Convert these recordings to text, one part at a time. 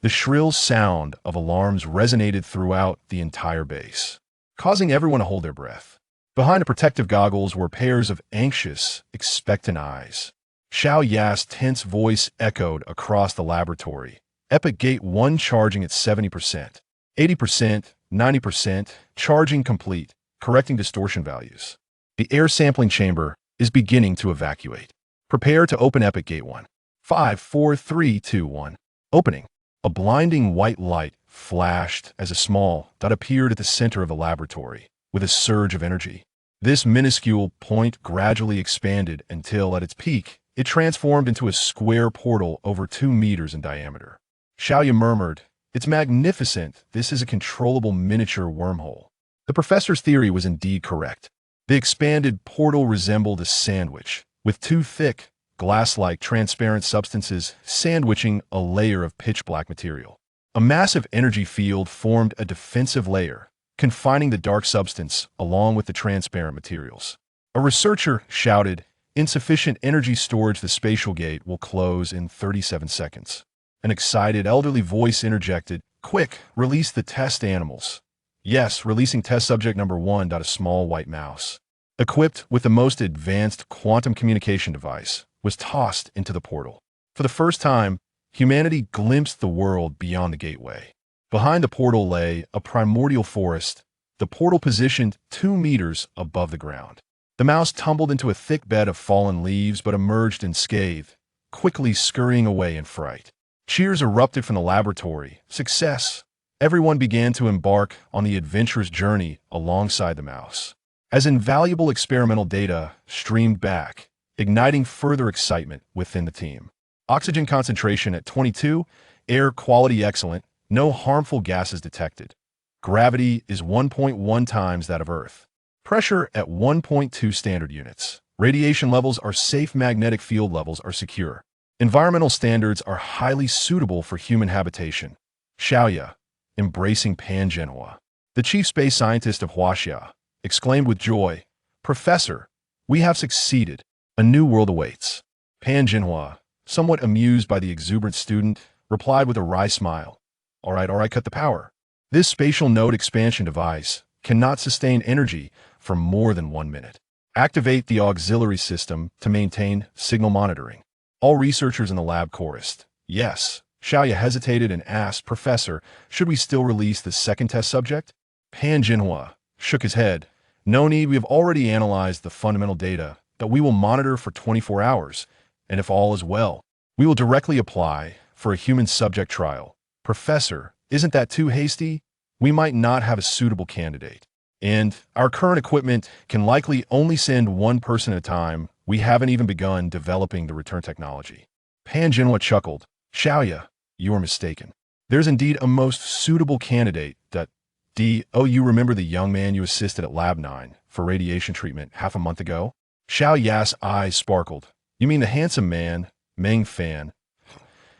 The shrill sound of alarms resonated throughout the entire base, causing everyone to hold their breath. Behind the protective goggles were pairs of anxious, expectant eyes. Xiao Ya's tense voice echoed across the laboratory. Epic Gate 1 charging at 70%, 80%, 90%, charging complete, correcting distortion values. The air sampling chamber is beginning to evacuate. Prepare to open Epic Gate 1. 5, 4, 3, 2, 1. Opening. A blinding white light flashed as a small dot appeared at the center of the laboratory, with a surge of energy. This minuscule point gradually expanded until, at its peak, it transformed into a square portal over 2 meters in diameter. Xiaoya murmured, "It's magnificent. This is a controllable miniature wormhole." The professor's theory was indeed correct. The expanded portal resembled a sandwich, with 2 thick, glass-like transparent substances sandwiching a layer of pitch-black material. A massive energy field formed a defensive layer, confining the dark substance along with the transparent materials. A researcher shouted, "Insufficient energy storage. The spatial gate will close in 37 seconds." An excited elderly voice interjected, "Quick, release the test animals." Yes, releasing test subject number 1. A small white mouse, equipped with the most advanced quantum communication device, was tossed into the portal. For the first time, humanity glimpsed the world beyond the gateway. Behind the portal lay a primordial forest, the portal positioned 2 meters above the ground. The mouse tumbled into a thick bed of fallen leaves but emerged unscathed, quickly scurrying away in fright. Cheers erupted from the laboratory. Success! Everyone began to embark on the adventurous journey alongside the mouse. As invaluable experimental data streamed back, igniting further excitement within the team. Oxygen concentration at 22, air quality excellent, no harmful gases detected. Gravity is 1.1 times that of Earth. Pressure at 1.2 standard units. Radiation levels are safe, magnetic field levels are secure. Environmental standards are highly suitable for human habitation. Xiaoya, embracing Pan-Genoa. The chief space scientist of Huaxia, exclaimed with joy, "Professor, we have succeeded. A new world awaits." Pan-Genoa, somewhat amused by the exuberant student, replied with a wry smile, all right, cut the power. This spatial node expansion device cannot sustain energy for more than 1 minute. Activate the auxiliary system to maintain signal monitoring." All researchers in the lab chorused, "Yes." Xiaoya hesitated and asked, "Professor, should we still release the second test subject?" Pan-Genoa shook his head. "No need. We have already analyzed the fundamental data that we will monitor for 24 hours, and if all is well, we will directly apply for a human subject trial." "Professor, isn't that too hasty? We might not have a suitable candidate. And our current equipment can likely only send 1 person at a time. We haven't even begun developing the return technology." Pan-Genoa chuckled. "Xiaoya, you are mistaken. There's indeed a most suitable candidate that you remember the young man you assisted at Lab 9 for radiation treatment half a month ago?" Xiao Ya's eyes sparkled. "You mean the handsome man, Meng Fan?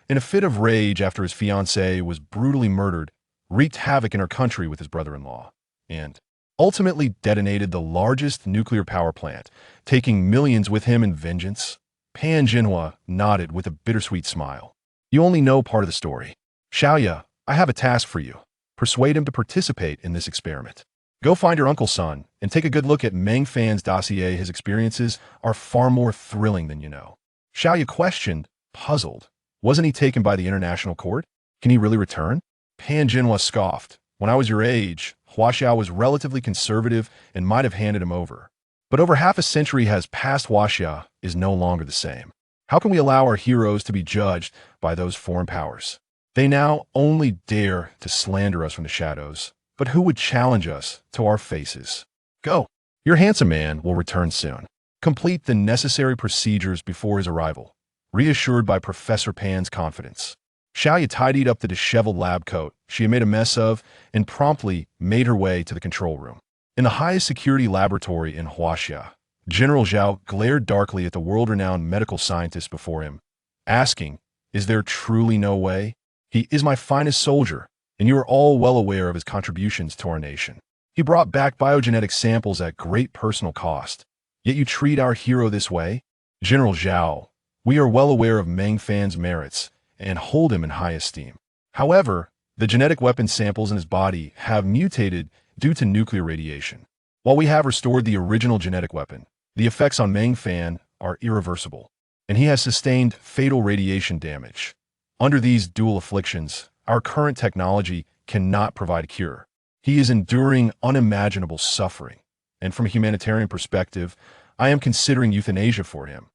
In a fit of rage after his fiancée was brutally murdered, wreaked havoc in her country with his brother-in-law, and ultimately detonated the largest nuclear power plant, taking millions with him in vengeance?" Pan-Genoa nodded with a bittersweet smile. "You only know part of the story. Xiaoya, I have a task for you. Persuade him to participate in this experiment. Go find your uncle's son and take a good look at Meng Fan's dossier. His experiences are far more thrilling than you know." Xiaoya questioned, puzzled. "Wasn't he taken by the international court? Can he really return?" Pan-Genoa scoffed. "When I was your age, Huaxia was relatively conservative and might have handed him over. But over half a century has passed. Huaxia is no longer the same. How can we allow our heroes to be judged by those foreign powers? They now only dare to slander us from the shadows. But who would challenge us to our faces? Go. Your handsome man will return soon. Complete the necessary procedures before his arrival." Reassured by Professor Pan's confidence, Xiaoya tidied up the disheveled lab coat she had made a mess of and promptly made her way to the control room. In the highest security laboratory in Huaxia, General Zhao glared darkly at the world-renowned medical scientist before him, asking, "Is there truly no way? He is my finest soldier, and you are all well aware of his contributions to our nation. He brought back biogenetic samples at great personal cost. Yet you treat our hero this way?" "General Zhao, we are well aware of Meng Fan's merits and hold him in high esteem. However, the genetic weapon samples in his body have mutated due to nuclear radiation. While we have restored the original genetic weapon, the effects on Meng Fan are irreversible, and he has sustained fatal radiation damage. Under these dual afflictions, our current technology cannot provide a cure. He is enduring unimaginable suffering, and from a humanitarian perspective, I am considering euthanasia for him.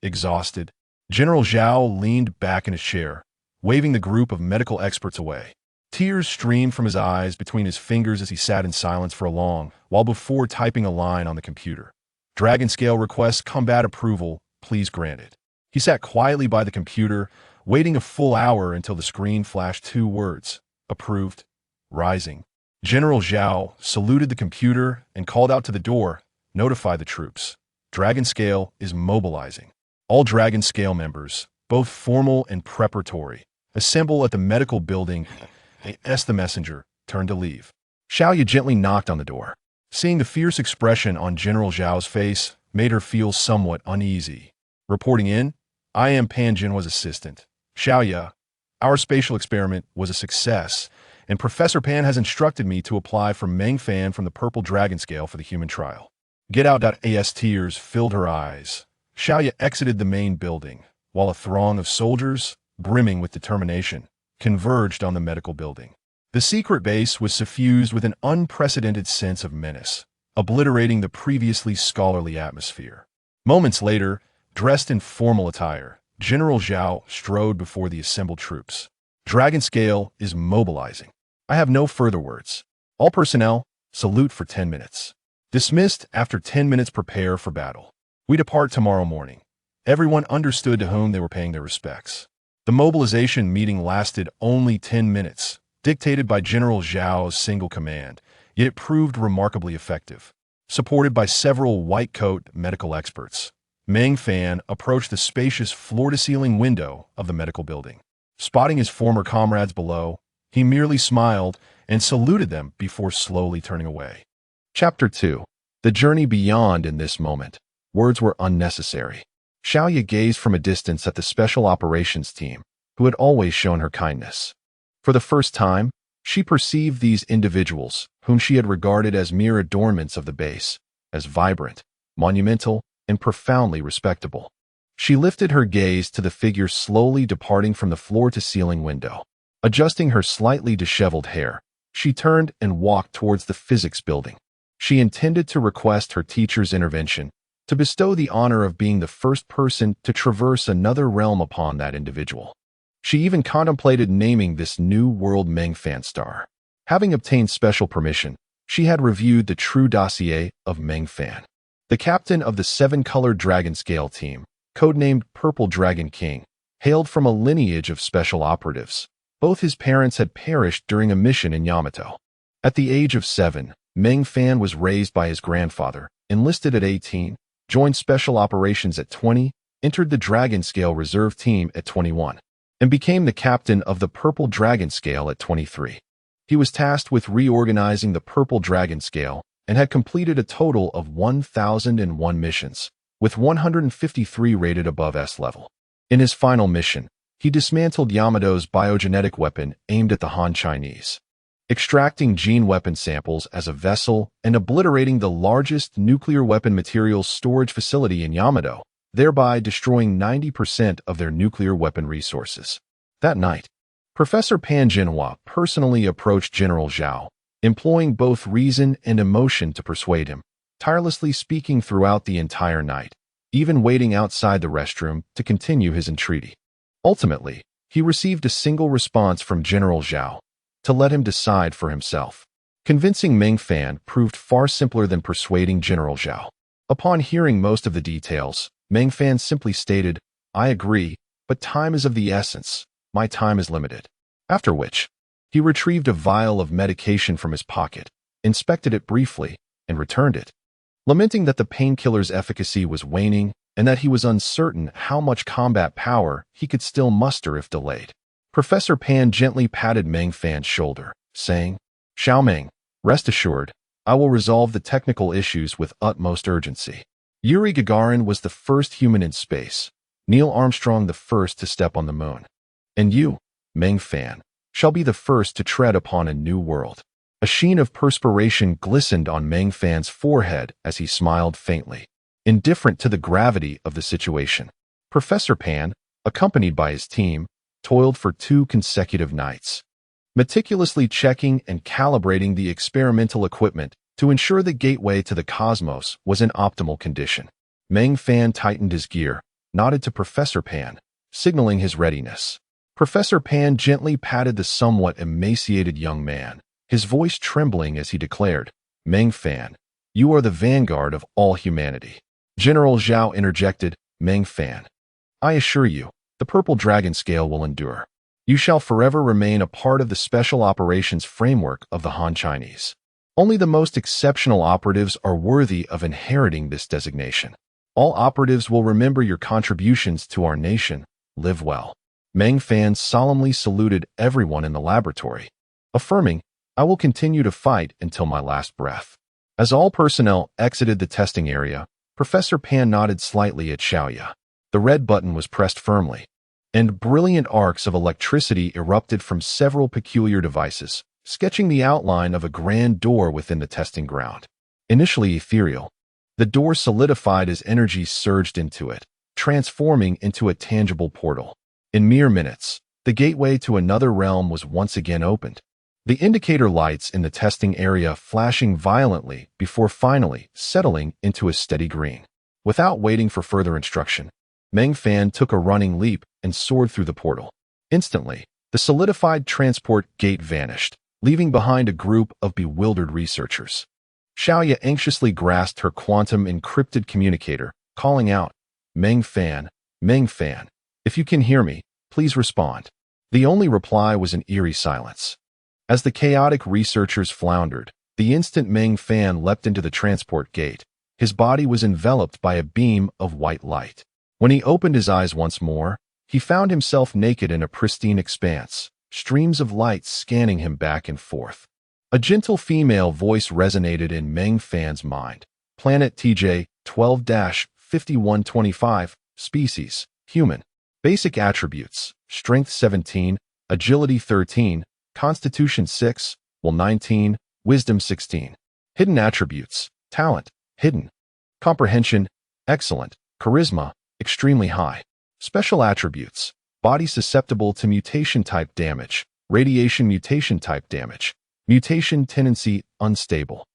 Exhausted, General Zhao leaned back in his chair, waving the group of medical experts away. Tears streamed from his eyes between his fingers as he sat in silence for a long while before typing a line on the computer. Dragon scale request combat approval, please granted. He sat quietly by the computer, waiting a full hour until the screen flashed two words: approved, rising. General Zhao saluted the computer and called out to the door, notify the troops. Dragon scale is mobilizing. All Dragon scale members, both formal and preparatory, assemble at the medical building. As the messenger turned to leave, Xiaoya gently knocked on the door. Seeing the fierce expression on General Zhao's face made her feel somewhat uneasy. Reporting in, I am Pan Jinhua's assistant. Xiaoya, our spatial experiment was a success, and Professor Pan has instructed me to apply for Meng Fan from the purple dragon scale for the human trial. Get out. As tears filled her eyes, Xiaoya exited the main building, while a throng of soldiers, brimming with determination, converged on the medical building. The secret base was suffused with an unprecedented sense of menace, obliterating the previously scholarly atmosphere. Moments later, dressed in formal attire, General Zhao strode before the assembled troops. Dragon scale is mobilizing. I have no further words. All personnel, salute for 10 minutes. Dismissed after 10 minutes. Prepare for battle. We depart tomorrow morning. Everyone understood to whom they were paying their respects. The mobilization meeting lasted only 10 minutes, dictated by General Zhao's single command, yet it proved remarkably effective. Supported by several white-coat medical experts, Meng Fan approached the spacious floor-to-ceiling window of the medical building. Spotting his former comrades below, he merely smiled and saluted them before slowly turning away. Chapter 2. The journey beyond. In this moment, words were unnecessary. Xiaoya gazed from a distance at the special operations team, who had always shown her kindness. For the first time, she perceived these individuals, whom she had regarded as mere adornments of the base, as vibrant, monumental, and profoundly respectable. She lifted her gaze to the figure slowly departing from the floor-to-ceiling window. Adjusting her slightly disheveled hair, she turned and walked towards the physics building. She intended to request her teacher's intervention, to bestow the honor of being the first person to traverse another realm upon that individual. She even contemplated naming this new world Meng Fan star. Having obtained special permission, she had reviewed the true dossier of Meng Fan. The captain of the seven-colored dragon scale team, codenamed Purple Dragon King, hailed from a lineage of special operatives. Both his parents had perished during a mission in Yamato. At the age of 7, Meng Fan was raised by his grandfather, enlisted at 18, joined Special Operations at 20, entered the Dragon Scale Reserve Team at 21, and became the captain of the Purple Dragon Scale at 23. He was tasked with reorganizing the Purple Dragon Scale and had completed a total of 1,001 missions, with 153 rated above S level. In his final mission, he dismantled Yamato's biogenetic weapon aimed at the Han Chinese, extracting gene weapon samples as a vessel and obliterating the largest nuclear weapon materials storage facility in Yamato, thereby destroying 90% of their nuclear weapon resources. That night, Professor Pan Jinhua personally approached General Zhao, employing both reason and emotion to persuade him, tirelessly speaking throughout the entire night, even waiting outside the restroom to continue his entreaty. Ultimately, he received a single response from General Zhao, to let him decide for himself. Convincing Meng Fan proved far simpler than persuading General Zhao. Upon hearing most of the details, Meng Fan simply stated, "I agree, but time is of the essence. My time is limited." After which, he retrieved a vial of medication from his pocket, inspected it briefly, and returned it. Lamenting that the painkiller's efficacy was waning and that he was uncertain how much combat power he could still muster if delayed, Professor Pan gently patted Meng Fan's shoulder, saying, "Xiao Meng, rest assured, I will resolve the technical issues with utmost urgency." Yuri Gagarin was the first human in space, Neil Armstrong the first to step on the moon. And you, Meng Fan, shall be the first to tread upon a new world. A sheen of perspiration glistened on Meng Fan's forehead as he smiled faintly, indifferent to the gravity of the situation. Professor Pan, accompanied by his team, toiled for 2 consecutive nights, meticulously checking and calibrating the experimental equipment to ensure the gateway to the cosmos was in optimal condition. Meng Fan tightened his gear, nodded to Professor Pan, signaling his readiness. Professor Pan gently patted the somewhat emaciated young man, his voice trembling as he declared, "Meng Fan, you are the vanguard of all humanity." General Zhao interjected, "Meng Fan, I assure you, the purple dragon scale will endure. You shall forever remain a part of the special operations framework of the Han Chinese. Only the most exceptional operatives are worthy of inheriting this designation. All operatives will remember your contributions to our nation. Live well." Meng Fan solemnly saluted everyone in the laboratory, affirming, "I will continue to fight until my last breath." As all personnel exited the testing area, Professor Pan nodded slightly at Xiaoya. The red button was pressed firmly, and brilliant arcs of electricity erupted from several peculiar devices, sketching the outline of a grand door within the testing ground. Initially ethereal, the door solidified as energy surged into it, transforming into a tangible portal. In mere minutes, the gateway to another realm was once again opened, the indicator lights in the testing area flashing violently before finally settling into a steady green. Without waiting for further instruction, Meng Fan took a running leap and soared through the portal. Instantly, the solidified transport gate vanished, leaving behind a group of bewildered researchers. Xiaoya anxiously grasped her quantum encrypted communicator, calling out, Meng Fan, if you can hear me, please respond." The only reply was an eerie silence. As the chaotic researchers floundered, the instant Meng Fan leapt into the transport gate, his body was enveloped by a beam of white light. When he opened his eyes once more, he found himself naked in a pristine expanse, streams of light scanning him back and forth. A gentle female voice resonated in Meng Fan's mind. "Planet TJ 12-5125, species, human. Basic attributes, strength 17, agility 13, constitution 6, will 19, wisdom 16. Hidden attributes, talent, hidden. Comprehension, excellent. Charisma, extremely high. Special attributes, body susceptible to mutation-type damage, radiation mutation-type damage, mutation tendency unstable.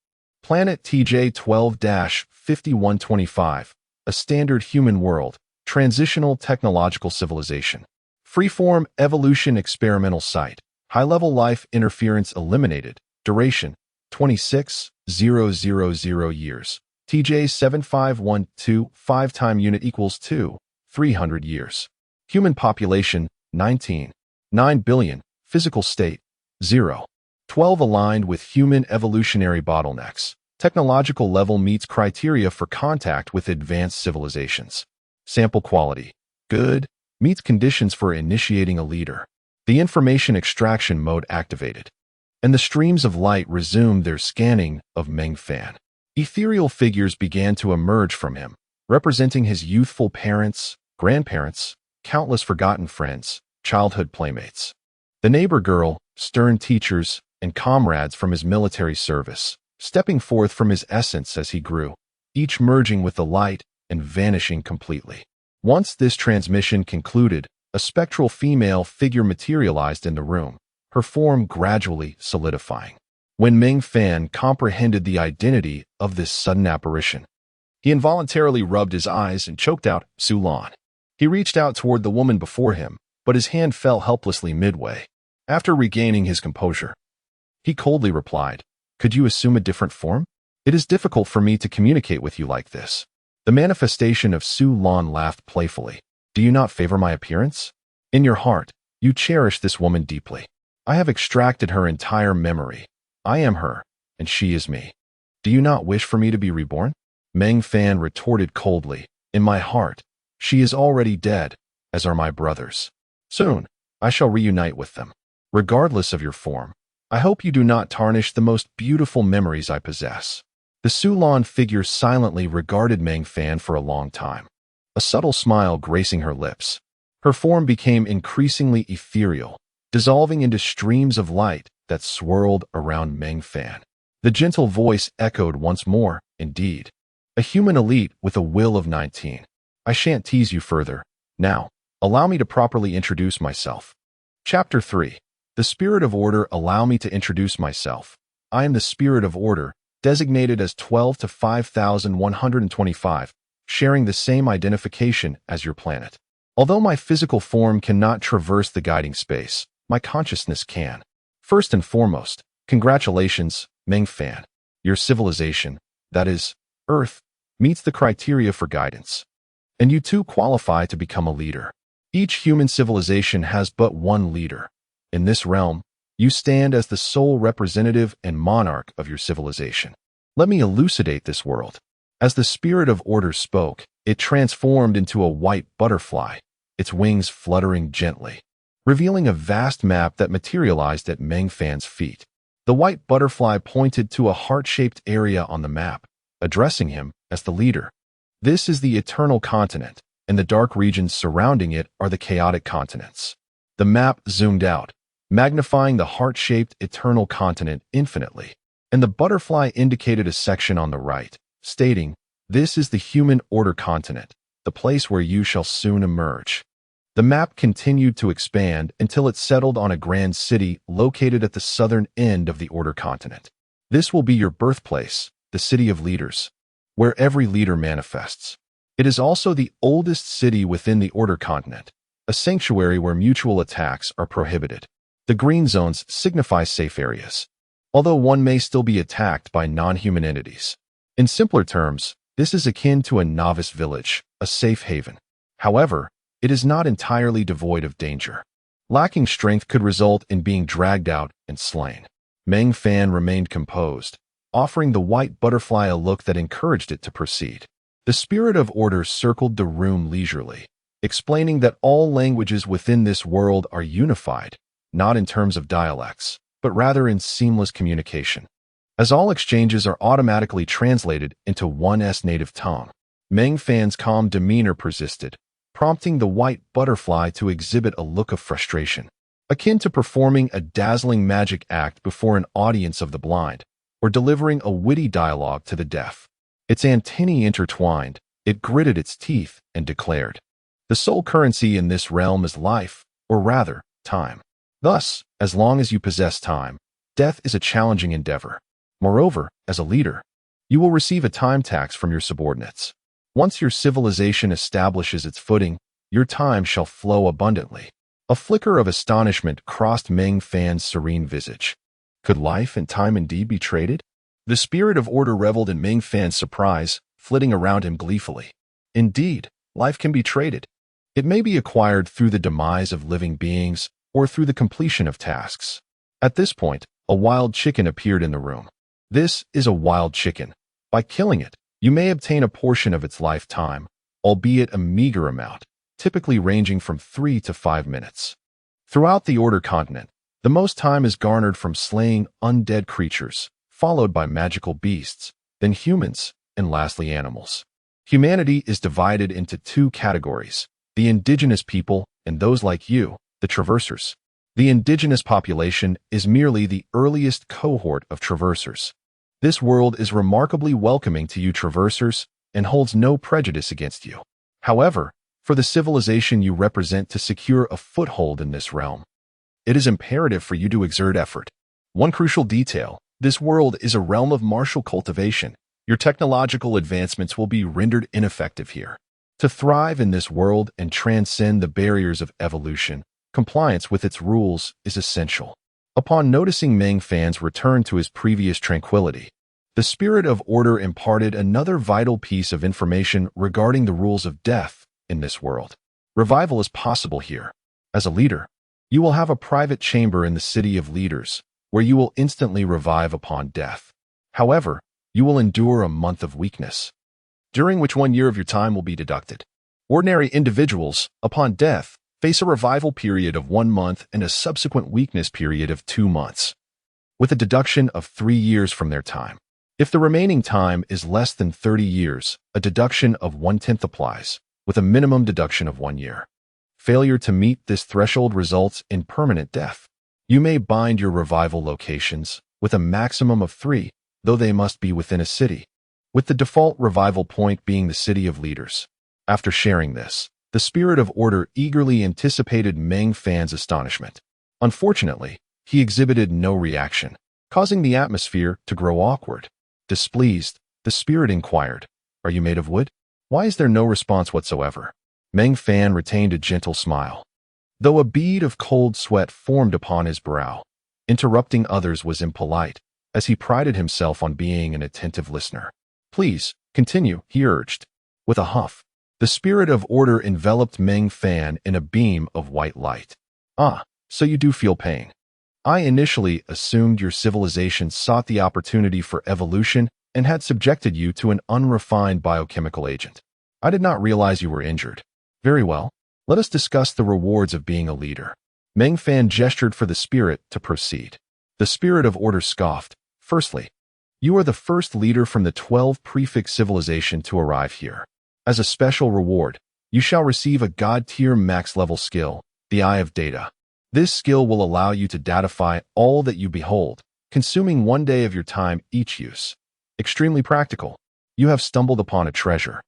Planet TJ 12-5125, a standard human world, transitional technological civilization. Freeform evolution experimental site, high-level life interference eliminated, duration 26,000 years. TJ 7512, 5-time unit equals 2, 300 years. Human population 19, 9 billion, physical state 0. 12 aligned with human evolutionary bottlenecks. Technological level meets criteria for contact with advanced civilizations. Sample quality, good, meets conditions for initiating a leader. The information extraction mode activated, and the streams of light resumed their scanning of Meng Fan. Ethereal figures began to emerge from him, representing his youthful parents, grandparents, countless forgotten friends, childhood playmates. The neighbor girl, stern teachers, and comrades from his military service, stepping forth from his essence as he grew, each merging with the light and vanishing completely. Once this transmission concluded, a spectral female figure materialized in the room, her form gradually solidifying. When Meng Fan comprehended the identity of this sudden apparition, he involuntarily rubbed his eyes and choked out, "Su Lan." He reached out toward the woman before him, but his hand fell helplessly midway. After regaining his composure, he coldly replied, "Could you assume a different form? It is difficult for me to communicate with you like this." The manifestation of Su Lan laughed playfully. "Do you not favor my appearance? In your heart, you cherish this woman deeply. I have extracted her entire memory. I am her, and she is me. Do you not wish for me to be reborn?" Meng Fan retorted coldly, "In my heart, she is already dead, as are my brothers. Soon, I shall reunite with them. Regardless of your form, I hope you do not tarnish the most beautiful memories I possess." The Su Lan figure silently regarded Meng Fan for a long time, a subtle smile gracing her lips. Her form became increasingly ethereal, dissolving into streams of light that swirled around Meng Fan. The gentle voice echoed once more, indeed. A human elite with a will of 19. I shan't tease you further. Now, allow me to properly introduce myself. Chapter 3. The Spirit of Order. Allow me to introduce myself. I am the Spirit of Order, designated as 12 to 5125, sharing the same identification as your planet. Although my physical form cannot traverse the guiding space, my consciousness can. First and foremost, congratulations, Meng Fan. Your civilization, that is, Earth, meets the criteria for guidance. And you too qualify to become a leader. Each human civilization has but one leader. In this realm, you stand as the sole representative and monarch of your civilization. Let me elucidate this world. As the Spirit of Order spoke, it transformed into a white butterfly, its wings fluttering gently, revealing a vast map that materialized at Meng Fan's feet. The white butterfly pointed to a heart-shaped area on the map, addressing him as the leader. This is the eternal continent, and the dark regions surrounding it are the chaotic continents. The map zoomed out, magnifying the heart-shaped eternal continent infinitely, and the butterfly indicated a section on the right, stating, "This is the human order continent, the place where you shall soon emerge." The map continued to expand until it settled on a grand city located at the southern end of the order continent. This will be your birthplace, the city of leaders, where every leader manifests. It is also the oldest city within the order continent, a sanctuary where mutual attacks are prohibited. The green zones signify safe areas, although one may still be attacked by non-human entities. In simpler terms, this is akin to a novice village, a safe haven. However, it is not entirely devoid of danger. Lacking strength could result in being dragged out and slain. Meng Fan remained composed, offering the white butterfly a look that encouraged it to proceed. The Spirit of Order circled the room leisurely, explaining that all languages within this world are unified, not in terms of dialects, but rather in seamless communication, as all exchanges are automatically translated into one's native tongue. Meng Fan's calm demeanor persisted, prompting the white butterfly to exhibit a look of frustration, akin to performing a dazzling magic act before an audience of the blind, or delivering a witty dialogue to the deaf. Its antennae intertwined, it gritted its teeth and declared, "The sole currency in this realm is life, or rather, time. Thus, as long as you possess time, death is a challenging endeavor. Moreover, as a leader, you will receive a time tax from your subordinates. Once your civilization establishes its footing, your time shall flow abundantly." A flicker of astonishment crossed Meng Fan's serene visage. Could life and time indeed be traded? The Spirit of Order reveled in Meng Fan's surprise, flitting around him gleefully. Indeed, life can be traded. It may be acquired through the demise of living beings or through the completion of tasks. At this point, a wild chicken appeared in the room. This is a wild chicken. By killing it, you may obtain a portion of its lifetime, albeit a meager amount, typically ranging from 3 to 5 minutes. Throughout the Order continent, the most time is garnered from slaying undead creatures, followed by magical beasts, then humans, and lastly animals. Humanity is divided into two categories, the indigenous people and those like you, the traversers. The indigenous population is merely the earliest cohort of traversers. This world is remarkably welcoming to you traversers and holds no prejudice against you. However, for the civilization you represent to secure a foothold in this realm, it is imperative for you to exert effort. One crucial detail: this world is a realm of martial cultivation. Your technological advancements will be rendered ineffective here. To thrive in this world and transcend the barriers of evolution, compliance with its rules is essential. Upon noticing Meng Fan's return to his previous tranquility, the Spirit of Order imparted another vital piece of information regarding the rules of death in this world. Revival is possible here. As a leader, you will have a private chamber in the City of Leaders, where you will instantly revive upon death. However, you will endure a month of weakness, during which 1 year of your time will be deducted. Ordinary individuals, upon death, face a revival period of 1 month and a subsequent weakness period of 2 months, with a deduction of 3 years from their time. If the remaining time is less than 30 years, a deduction of 1/10 applies, with a minimum deduction of 1 year. Failure to meet this threshold results in permanent death. You may bind your revival locations with a maximum of 3, though they must be within a city, with the default revival point being the city of leaders. After sharing this, the Spirit of Order eagerly anticipated Meng Fan's astonishment. Unfortunately, he exhibited no reaction, causing the atmosphere to grow awkward. Displeased, the Spirit inquired, "Are you made of wood?" Why is there no response whatsoever? Meng Fan retained a gentle smile, though a bead of cold sweat formed upon his brow. Interrupting others was impolite, as he prided himself on being an attentive listener. "Please, continue," he urged. With a huff, the Spirit of Order enveloped Meng Fan in a beam of white light. "Ah, so you do feel pain. I initially assumed your civilization sought the opportunity for evolution and had subjected you to an unrefined biochemical agent. I did not realize you were injured. Very well. Let us discuss the rewards of being a leader." Meng Fan gestured for the Spirit to proceed. The Spirit of Order scoffed. "Firstly, you are the first leader from the 12 prefix civilization to arrive here. As a special reward, you shall receive a God-tier max-level skill, the Eye of Data. This skill will allow you to datify all that you behold, consuming 1 day of your time each use. Extremely practical. You have stumbled upon a treasure.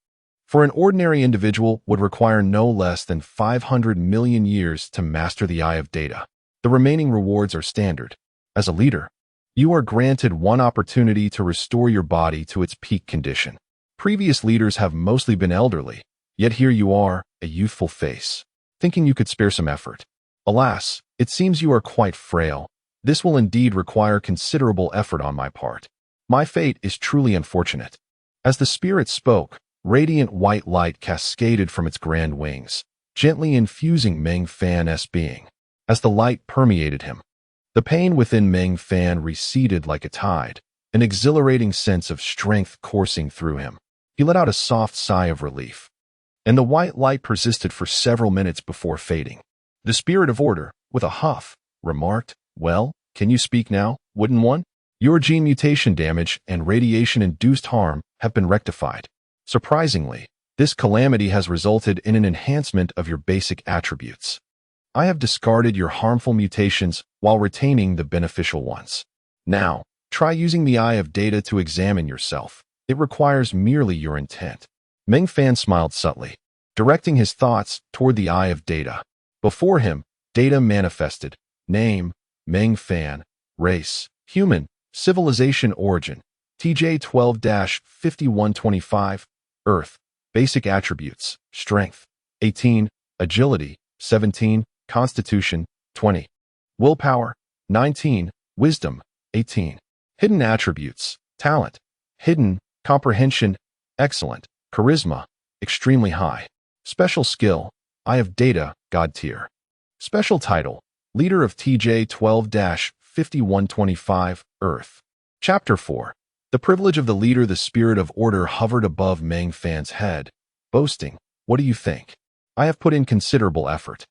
For an ordinary individual would require no less than 500 million years to master the Eye of Data. The remaining rewards are standard. As a leader, you are granted 1 opportunity to restore your body to its peak condition. Previous leaders have mostly been elderly, yet here you are, a youthful face, thinking you could spare some effort. Alas, it seems you are quite frail. This will indeed require considerable effort on my part. My fate is truly unfortunate." As the Spirit spoke, radiant white light cascaded from its grand wings, gently infusing Meng Fan's being. As the light permeated him, the pain within Meng Fan receded like a tide, an exhilarating sense of strength coursing through him. He let out a soft sigh of relief, and the white light persisted for several minutes before fading. The Spirit of Order, with a huff, remarked, "Well, can you speak now, wooden one? Your gene mutation damage and radiation-induced harm have been rectified. Surprisingly, this calamity has resulted in an enhancement of your basic attributes. I have discarded your harmful mutations while retaining the beneficial ones. Now, try using the Eye of Data to examine yourself. It requires merely your intent." Meng Fan smiled subtly, directing his thoughts toward the Eye of Data. Before him, Data manifested. Name, Meng Fan. Race, human. Civilization origin, TJ-12-5125, Earth. Basic attributes, strength, 18, agility, 17, constitution, 20, willpower, 19, wisdom, 18. Hidden attributes, talent, hidden, comprehension, excellent, charisma, extremely high. Special skill, Eye of Data, God tier. Special title, Leader of TJ-12-5125, Earth. Chapter 4. The privilege of the leader. The Spirit of Order hovered above Meng Fan's head, boasting, "What do you think? I have put in considerable effort.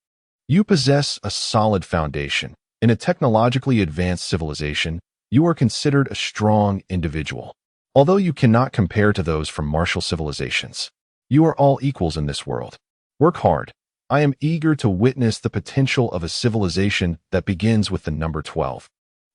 You possess a solid foundation. In a technologically advanced civilization, you are considered a strong individual. Although you cannot compare to those from martial civilizations, you are all equals in this world. Work hard. I am eager to witness the potential of a civilization that begins with the number 12.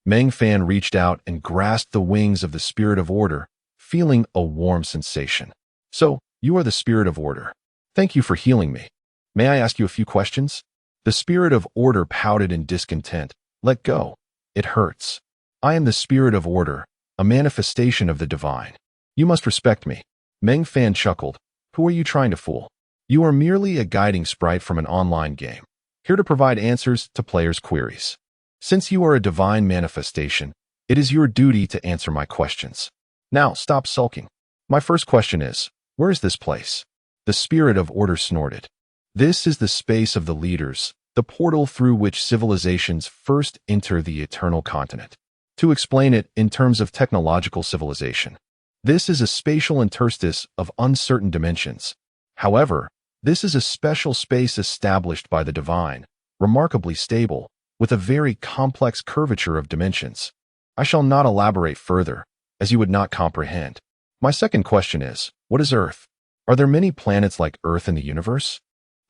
Meng Fan reached out and grasped the wings of the Spirit of Order, feeling a warm sensation. "So, you are the Spirit of Order. Thank you for healing me. May I ask you a few questions?" The Spirit of Order pouted in discontent. "Let go. It hurts. I am the Spirit of Order, a manifestation of the divine. You must respect me." Meng Fan chuckled. "Who are you trying to fool? You are merely a guiding sprite from an online game, here to provide answers to players' queries. Since you are a divine manifestation, it is your duty to answer my questions. Now, stop sulking. My first question is, where is this place?" The Spirit of Order snorted. "This is the space of the leaders, the portal through which civilizations first enter the eternal continent. To explain it in terms of technological civilization, this is a spatial interstice of uncertain dimensions. However, this is a special space established by the divine, remarkably stable, with a very complex curvature of dimensions. I shall not elaborate further, as you would not comprehend. My second question is, what is Earth? Are there many planets like Earth in the universe?"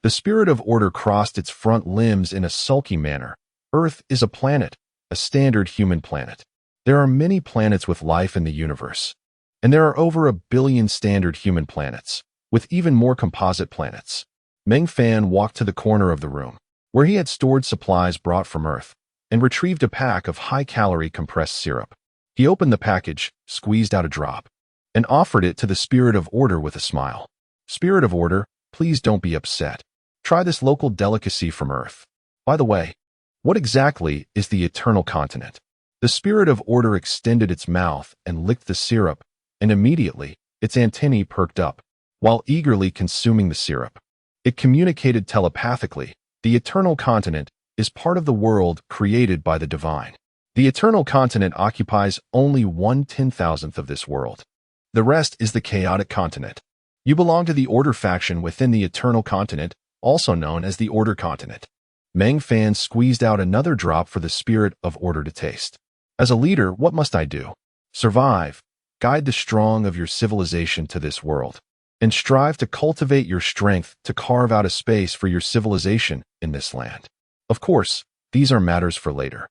The Spirit of Order crossed its front limbs in a sulky manner, Earth is a planet, a standard human planet. There are many planets with life in the universe, and there are over 1 billion standard human planets, with even more composite planets. Meng Fan walked to the corner of the room, where he had stored supplies brought from Earth, and retrieved a pack of high-calorie compressed syrup. He opened the package, squeezed out a drop, and offered it to the Spirit of Order with a smile. Spirit of Order, please don't be upset. Try this local delicacy from Earth. By the way, what exactly is the Eternal Continent? The Spirit of Order extended its mouth and licked the syrup, and immediately, its antennae perked up, while eagerly consuming the syrup. It communicated telepathically. The Eternal Continent is part of the world created by the divine. The Eternal Continent occupies only 1/10,000th of this world. The rest is the chaotic continent. You belong to the Order faction within the Eternal Continent, also known as the Order Continent. Meng Fan squeezed out another drop for the Spirit of Order to taste. As a leader, what must I do? Survive, guide the strong of your civilization to this world, and strive to cultivate your strength to carve out a space for your civilization in this land. Of course, these are matters for later.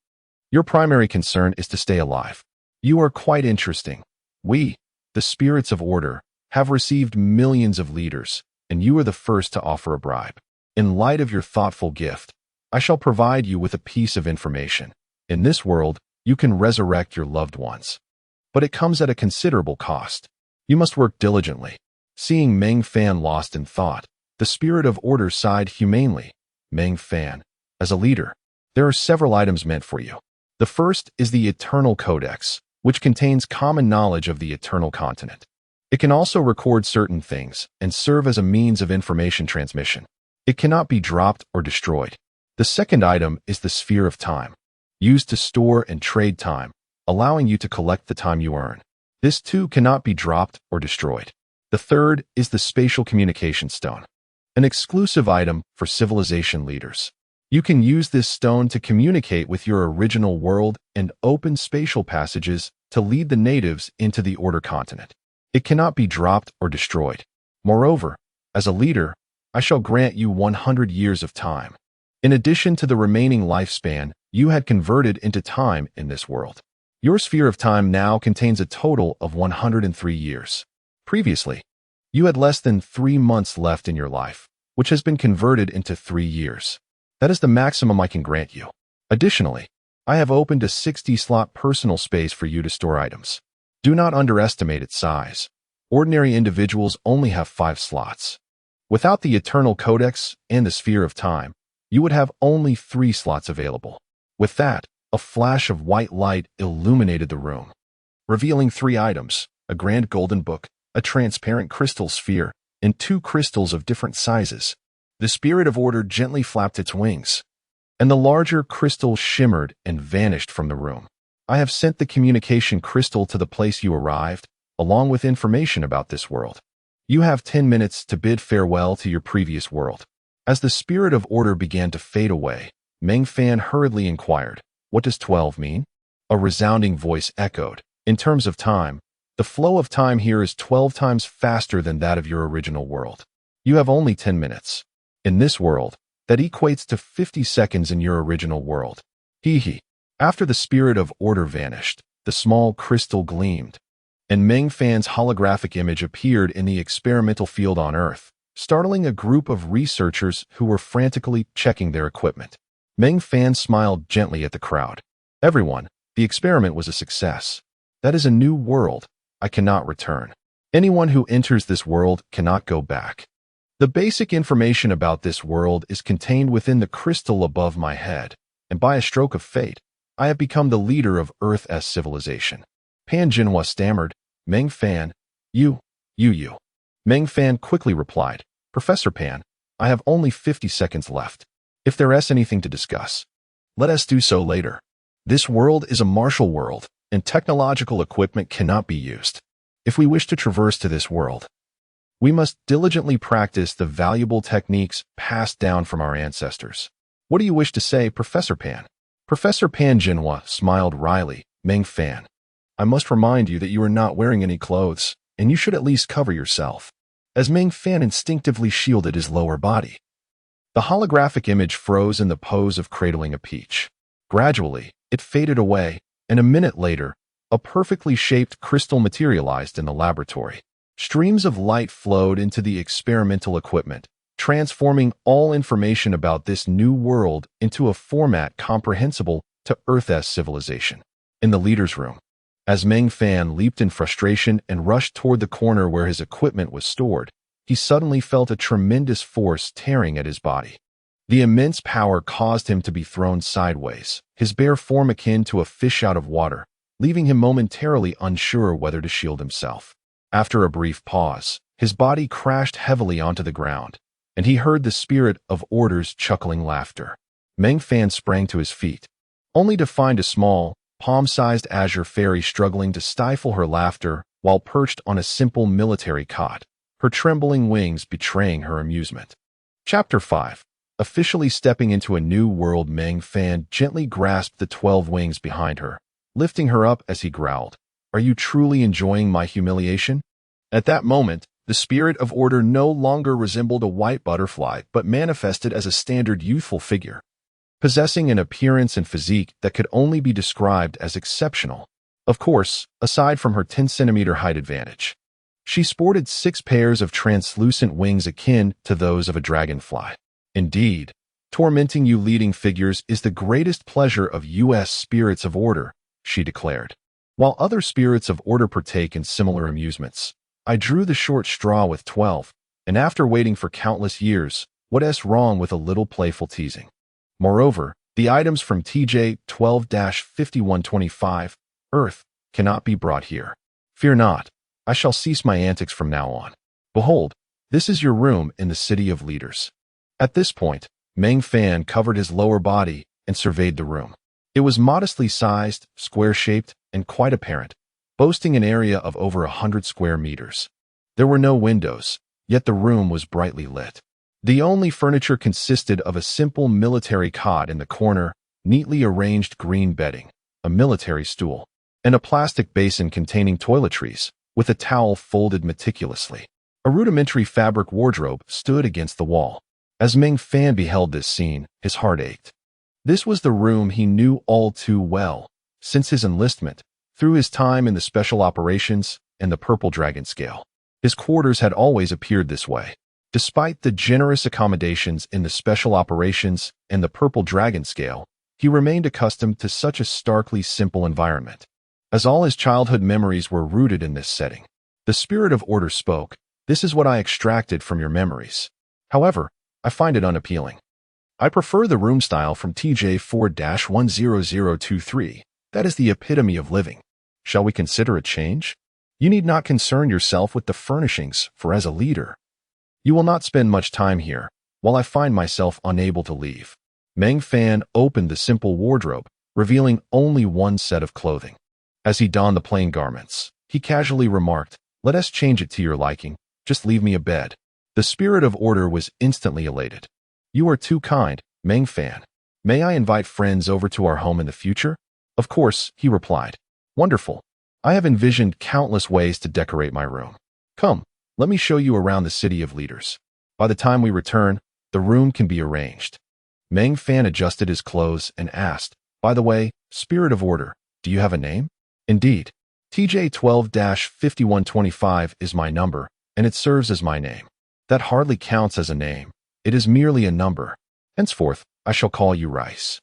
Your primary concern is to stay alive. You are quite interesting. We, the Spirits of Order, have received millions of leaders, and you are the first to offer a bribe. In light of your thoughtful gift, I shall provide you with a piece of information. In this world, you can resurrect your loved ones. But it comes at a considerable cost. You must work diligently. Seeing Meng Fan lost in thought, the Spirit of Order sighed humanely. Meng Fan, as a leader, there are several items meant for you. The first is the Eternal Codex, which contains common knowledge of the Eternal Continent. It can also record certain things and serve as a means of information transmission. It cannot be dropped or destroyed. The second item is the Sphere of Time, used to store and trade time, allowing you to collect the time you earn. This too cannot be dropped or destroyed. The third is the Spatial Communication Stone, an exclusive item for civilization leaders. You can use this stone to communicate with your original world and open spatial passages to lead the natives into the Order Continent. It cannot be dropped or destroyed. Moreover, as a leader, I shall grant you 100 years of time. In addition to the remaining lifespan you had converted into time in this world. Your sphere of time now contains a total of 103 years. Previously, you had less than 3 months left in your life, which has been converted into 3 years. That is the maximum I can grant you. Additionally, I have opened a 60-slot personal space for you to store items. Do not underestimate its size. Ordinary individuals only have 5 slots. Without the Eternal Codex and the Sphere of Time, you would have only 3 slots available. With that, a flash of white light illuminated the room, revealing 3 items: a grand golden book, a transparent crystal sphere, and 2 crystals of different sizes. The Spirit of Order gently flapped its wings, and the larger crystal shimmered and vanished from the room. I have sent the communication crystal to the place you arrived, along with information about this world. You have 10 minutes to bid farewell to your previous world. As the Spirit of Order began to fade away, Meng Fan hurriedly inquired, "What does 12 mean?" A resounding voice echoed, "In terms of time, the flow of time here is 12 times faster than that of your original world. You have only 10 minutes. In this world, that equates to 50 seconds in your original world." Hee. After the Spirit of Order vanished, the small crystal gleamed, and Meng Fan's holographic image appeared in the experimental field on Earth, startling a group of researchers who were frantically checking their equipment. Meng Fan smiled gently at the crowd. "Everyone, the experiment was a success. That is a new world. I cannot return. Anyone who enters this world cannot go back. The basic information about this world is contained within the crystal above my head, and by a stroke of fate, I have become the leader of Earth's civilization." Pan Jinhua stammered, "Meng Fan, you. Meng Fan quickly replied, "Professor Pan, I have only 50 seconds left. If there is anything to discuss, let us do so later. This world is a martial world, and technological equipment cannot be used. If we wish to traverse to this world, we must diligently practice the valuable techniques passed down from our ancestors. What do you wish to say, Professor Pan?" Professor Pan Jinhua smiled wryly. "Meng Fan, I must remind you that you are not wearing any clothes, and you should at least cover yourself." As Meng Fan instinctively shielded his lower body, the holographic image froze in the pose of cradling a peach. Gradually, it faded away, and a minute later, a perfectly shaped crystal materialized in the laboratory. Streams of light flowed into the experimental equipment, transforming all information about this new world into a format comprehensible to Earth's civilization. In the leader's room, as Meng Fan leaped in frustration and rushed toward the corner where his equipment was stored, he suddenly felt a tremendous force tearing at his body. The immense power caused him to be thrown sideways, his bare form akin to a fish out of water, leaving him momentarily unsure whether to shield himself. After a brief pause, his body crashed heavily onto the ground, and he heard the spirit of order's chuckling laughter. Meng Fan sprang to his feet, only to find a small, palm-sized azure fairy struggling to stifle her laughter while perched on a simple military cot, her trembling wings betraying her amusement. Chapter 5. Officially stepping into a new world, Meng Fan gently grasped the 12 wings behind her, lifting her up as he growled, "Are you truly enjoying my humiliation?" At that moment, the spirit of order no longer resembled a white butterfly but manifested as a standard youthful figure, possessing an appearance and physique that could only be described as exceptional. Of course, aside from her 10-centimeter height advantage, she sported 6 pairs of translucent wings akin to those of a dragonfly. Indeed, tormenting you leading figures is the greatest pleasure of U.S. spirits of order, she declared. While other spirits of order partake in similar amusements, I drew the short straw with 12, and after waiting for countless years, what's wrong with a little playful teasing? Moreover, the items from TJ 12-5125, Earth, cannot be brought here. Fear not, I shall cease my antics from now on. Behold, this is your room in the City of Leaders. At this point, Meng Fan covered his lower body and surveyed the room. It was modestly sized, square-shaped, and quite apparent, boasting an area of over 100 square meters. There were no windows, yet the room was brightly lit. The only furniture consisted of a simple military cot in the corner, neatly arranged green bedding, a military stool, and a plastic basin containing toiletries, with a towel folded meticulously. A rudimentary fabric wardrobe stood against the wall. As Meng Fan beheld this scene, his heart ached. This was the room he knew all too well, since his enlistment, through his time in the Special Operations and the Purple Dragon Scale. His quarters had always appeared this way. Despite the generous accommodations in the Special Operations and the Purple Dragon Scale, he remained accustomed to such a starkly simple environment. As all his childhood memories were rooted in this setting, the spirit of order spoke, "This is what I extracted from your memories. However, I find it unappealing. I prefer the room style from TJ 4-10023. That is the epitome of living. Shall we consider a change? You need not concern yourself with the furnishings, for as a leader, you will not spend much time here, while I find myself unable to leave." Meng Fan opened the simple wardrobe, revealing only one set of clothing. As he donned the plain garments, he casually remarked, "Let us change it to your liking. Just leave me a bed." The spirit of order was instantly elated. "You are too kind, Meng Fan. May I invite friends over to our home in the future?" "Of course," he replied. "Wonderful. I have envisioned countless ways to decorate my room. Come, let me show you around the City of Leaders. By the time we return, the room can be arranged." Meng Fan adjusted his clothes and asked, "By the way, spirit of order, do you have a name?" "Indeed. TJ 12-5125 is my number, and it serves as my name. That hardly counts as a name. It is merely a number. Henceforth, I shall call you Rice."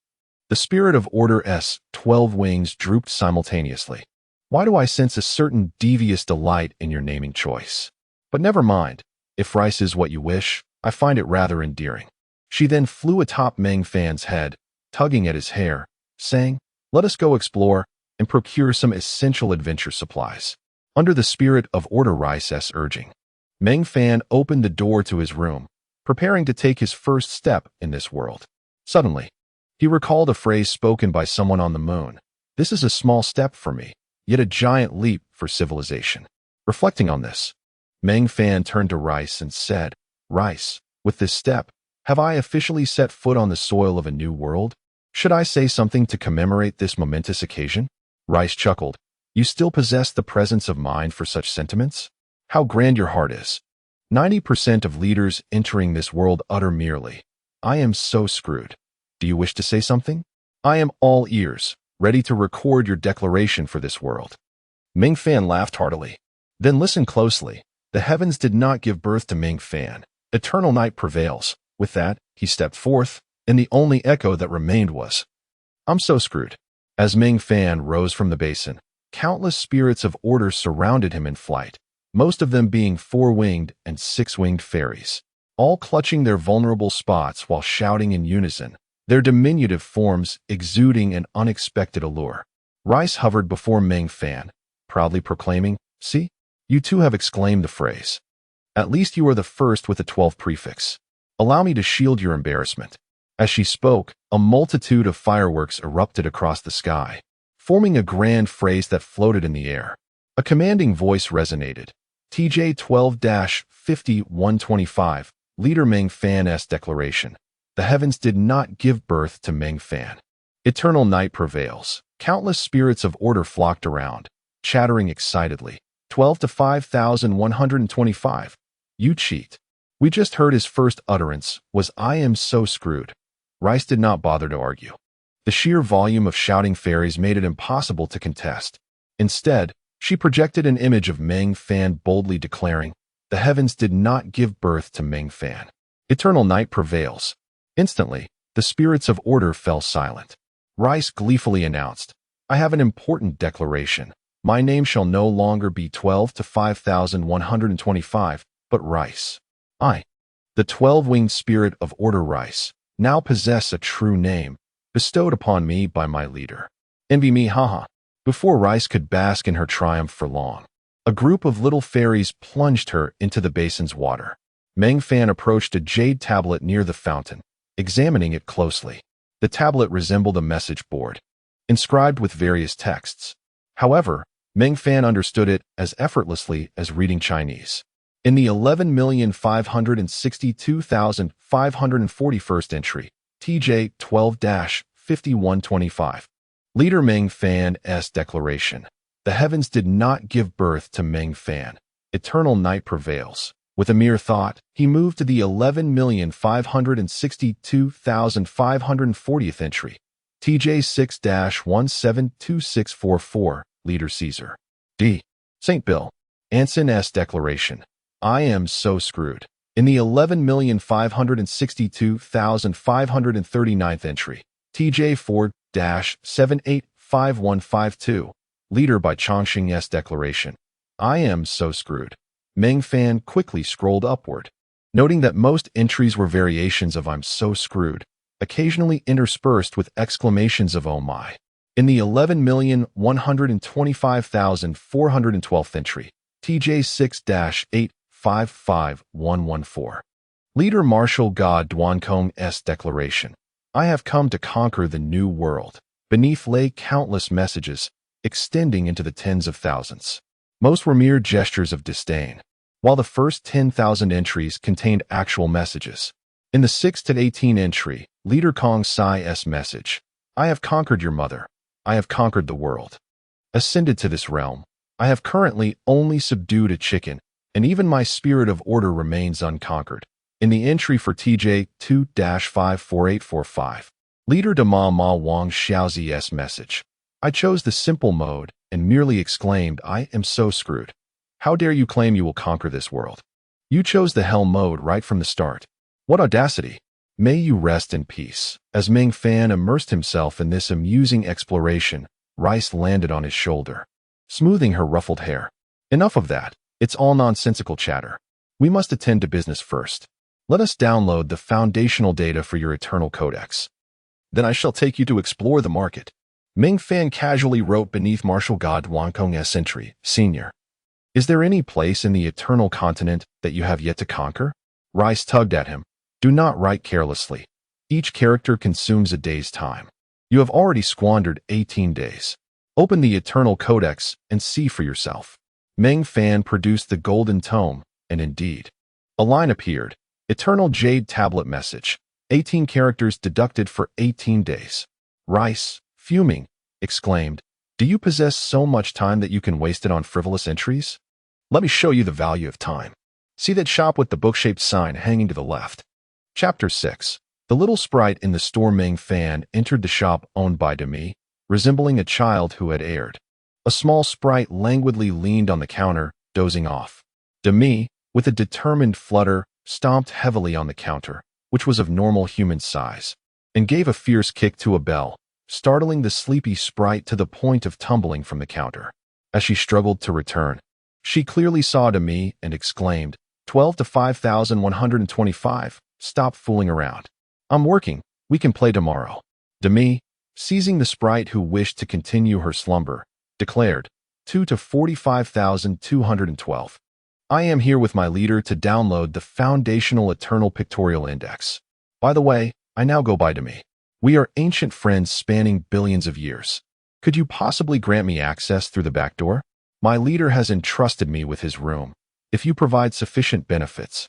The spirit of order's 12 wings drooped simultaneously. "Why do I sense a certain devious delight in your naming choice? But never mind. If Rice is what you wish, I find it rather endearing." She then flew atop Meng Fan's head, tugging at his hair, saying, "Let us go explore and procure some essential adventure supplies." Under the spirit of order Rice's urging, Meng Fan opened the door to his room, preparing to take his first step in this world. Suddenly, he recalled a phrase spoken by someone on the moon. "This is a small step for me, yet a giant leap for civilization." Reflecting on this, Meng Fan turned to Rice and said, "Rice, with this step, have I officially set foot on the soil of a new world? Should I say something to commemorate this momentous occasion?" Rice chuckled. "You still possess the presence of mind for such sentiments? How grand your heart is. 90% of leaders entering this world utter merely, 'I am so screwed.' Do you wish to say something?" I am all ears, ready to record your declaration for this world. Meng Fan laughed heartily. Then listen closely. The heavens did not give birth to Meng Fan. Eternal night prevails. With that, he stepped forth, and the only echo that remained was, I'm so screwed. As Meng Fan rose from the basin, countless spirits of order surrounded him in flight, most of them being four-winged and six-winged fairies, all clutching their vulnerable spots while shouting in unison, their diminutive forms exuding an unexpected allure. Rice hovered before Meng Fan, proudly proclaiming, See, you too have exclaimed the phrase. At least you are the first with the 12 prefix. Allow me to shield your embarrassment. As she spoke, a multitude of fireworks erupted across the sky, forming a grand phrase that floated in the air. A commanding voice resonated. TJ 12-50-125, Leader Meng Fan's declaration. The heavens did not give birth to Meng Fan. Eternal night prevails. Countless spirits of order flocked around, chattering excitedly. 12-5125. You cheat. We just heard his first utterance was I am so screwed. Rice did not bother to argue. The sheer volume of shouting fairies made it impossible to contest. Instead, she projected an image of Meng Fan boldly declaring, The heavens did not give birth to Meng Fan. Eternal night prevails. Instantly, the spirits of order fell silent. Rice gleefully announced, I have an important declaration. My name shall no longer be 12-5125, but Rice. I, the 12-winged spirit of order Rice, now possess a true name, bestowed upon me by my leader. Envy me, haha. Before Rice could bask in her triumph for long, a group of little fairies plunged her into the basin's water. Meng Fan approached a jade tablet near the fountain, examining it closely. The tablet resembled a message board, inscribed with various texts. However, Meng Fan understood it as effortlessly as reading Chinese. In the 11,562,541st entry, TJ 12-5125, Leader Meng Fan's declaration. The heavens did not give birth to Meng Fan. Eternal night prevails. With a mere thought, he moved to the 11,562,540th entry, TJ 6-172644, Leader Caesar. D. St. Bill. Anson's declaration. I am so screwed. In the 11,562,539th entry, TJ 4-785152, Leader by Chongqing's declaration. I am so screwed. Meng Fan quickly scrolled upward, noting that most entries were variations of I'm so screwed, occasionally interspersed with exclamations of oh my. In the 11,125,412th entry, TJ 6-855114, Leader Martial God Duankong's declaration. I have come to conquer the new world. Beneath lay countless messages, extending into the tens of thousands. Most were mere gestures of disdain, while the first 10,000 entries contained actual messages. In the 6-18 entry, Leader Kong Sai's message, I have conquered your mother. I have conquered the world. Ascended to this realm, I have currently only subdued a chicken, and even my spirit of order remains unconquered. In the entry for TJ 2-54845, Leader Dama Ma Wang Xiaozi's message, I chose the simple mode and merely exclaimed, I am so screwed. How dare you claim you will conquer this world? You chose the hell mode right from the start. What audacity! May you rest in peace. As Meng Fan immersed himself in this amusing exploration, Rice landed on his shoulder, smoothing her ruffled hair. Enough of that. It's all nonsensical chatter. We must attend to business first. Let us download the foundational data for your Eternal Codex. Then I shall take you to explore the market. Meng Fan casually wrote beneath Martial God Duankong's entry, Senior. Is there any place in the Eternal Continent that you have yet to conquer? Rice tugged at him. Do not write carelessly. Each character consumes a day's time. You have already squandered 18 days. Open the Eternal Codex and see for yourself. Meng Fan produced the Golden Tome, and indeed, a line appeared. Eternal Jade Tablet Message. 18 characters deducted for 18 days. Rice, fuming, exclaimed, Do you possess so much time that you can waste it on frivolous entries? Let me show you the value of time. See that shop with the book-shaped sign hanging to the left. Chapter 6. The little sprite in the store Meng Fan entered the shop owned by Demi, resembling a child who had erred. A small sprite languidly leaned on the counter, dozing off. Demi, with a determined flutter, stomped heavily on the counter, which was of normal human size, and gave a fierce kick to a bell, startling the sleepy sprite to the point of tumbling from the counter. As she struggled to return, she clearly saw Demi and exclaimed, 12 to 5,125, stop fooling around. I'm working, we can play tomorrow. Demi, seizing the sprite who wished to continue her slumber, declared, 2 to 45,212. I am here with my leader to download the foundational Eternal Pictorial Index. By the way, I now go by Demi. We are ancient friends spanning billions of years. Could you possibly grant me access through the back door? My leader has entrusted me with his room. If you provide sufficient benefits,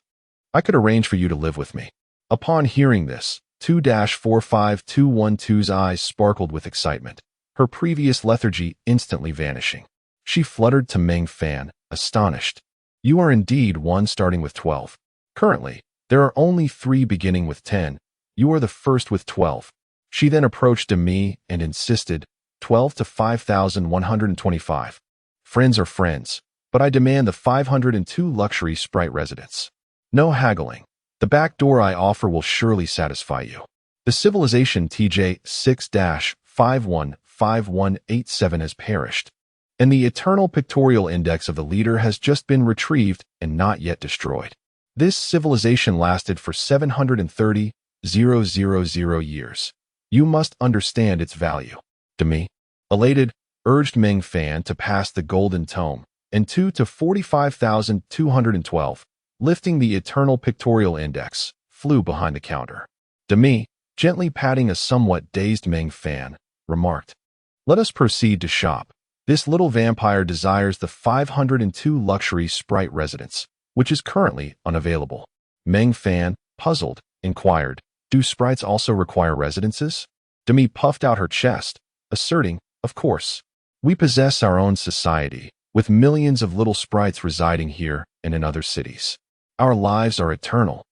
I could arrange for you to live with me. Upon hearing this, 2-45212's eyes sparkled with excitement, her previous lethargy instantly vanishing. She fluttered to Meng Fan, astonished. You are indeed one starting with 12. Currently, there are only 3 beginning with 10. You are the first with 12. She then approached Demi and insisted, 12 to 5,125. Friends are friends, but I demand the 502 luxury sprite residence. No haggling. The back door I offer will surely satisfy you. The civilization TJ 6-515187 has perished, and the Eternal Pictorial Index of the leader has just been retrieved and not yet destroyed. This civilization lasted for 730,000 years. You must understand its value. Demi, elated, urged Meng Fan to pass the golden tome, and 2 to 45,212, lifting the Eternal Pictorial Index, flew behind the counter. Demi, gently patting a somewhat dazed Meng Fan, remarked, let us proceed to shop. This little vampire desires the 502 luxury sprite residence, which is currently unavailable. Meng Fan, puzzled, inquired, do sprites also require residences? Demi puffed out her chest, asserting, of course. We possess our own society, with millions of little sprites residing here and in other cities. Our lives are eternal.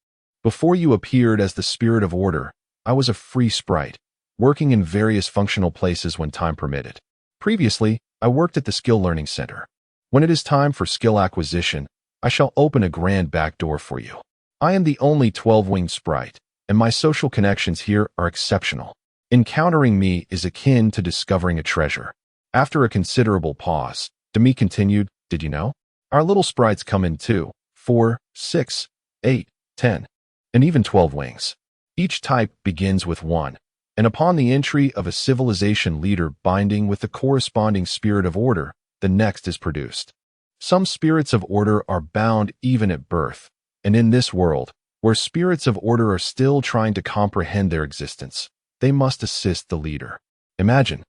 Before you appeared as the spirit of order, I was a free sprite, working in various functional places when time permitted. Previously, I worked at the Skill Learning Center. When it is time for skill acquisition, I shall open a grand back door for you. I am the only 12-winged sprite, and my social connections here are exceptional. Encountering me is akin to discovering a treasure. After a considerable pause, Demi continued, did you know? Our little sprites come in 2, 4, 6, 8, 10, and even 12 wings. Each type begins with 1, and upon the entry of a civilization leader binding with the corresponding spirit of order, the next is produced. Some spirits of order are bound even at birth, and in this world, where spirits of order are still trying to comprehend their existence, they must assist the leader. Imagine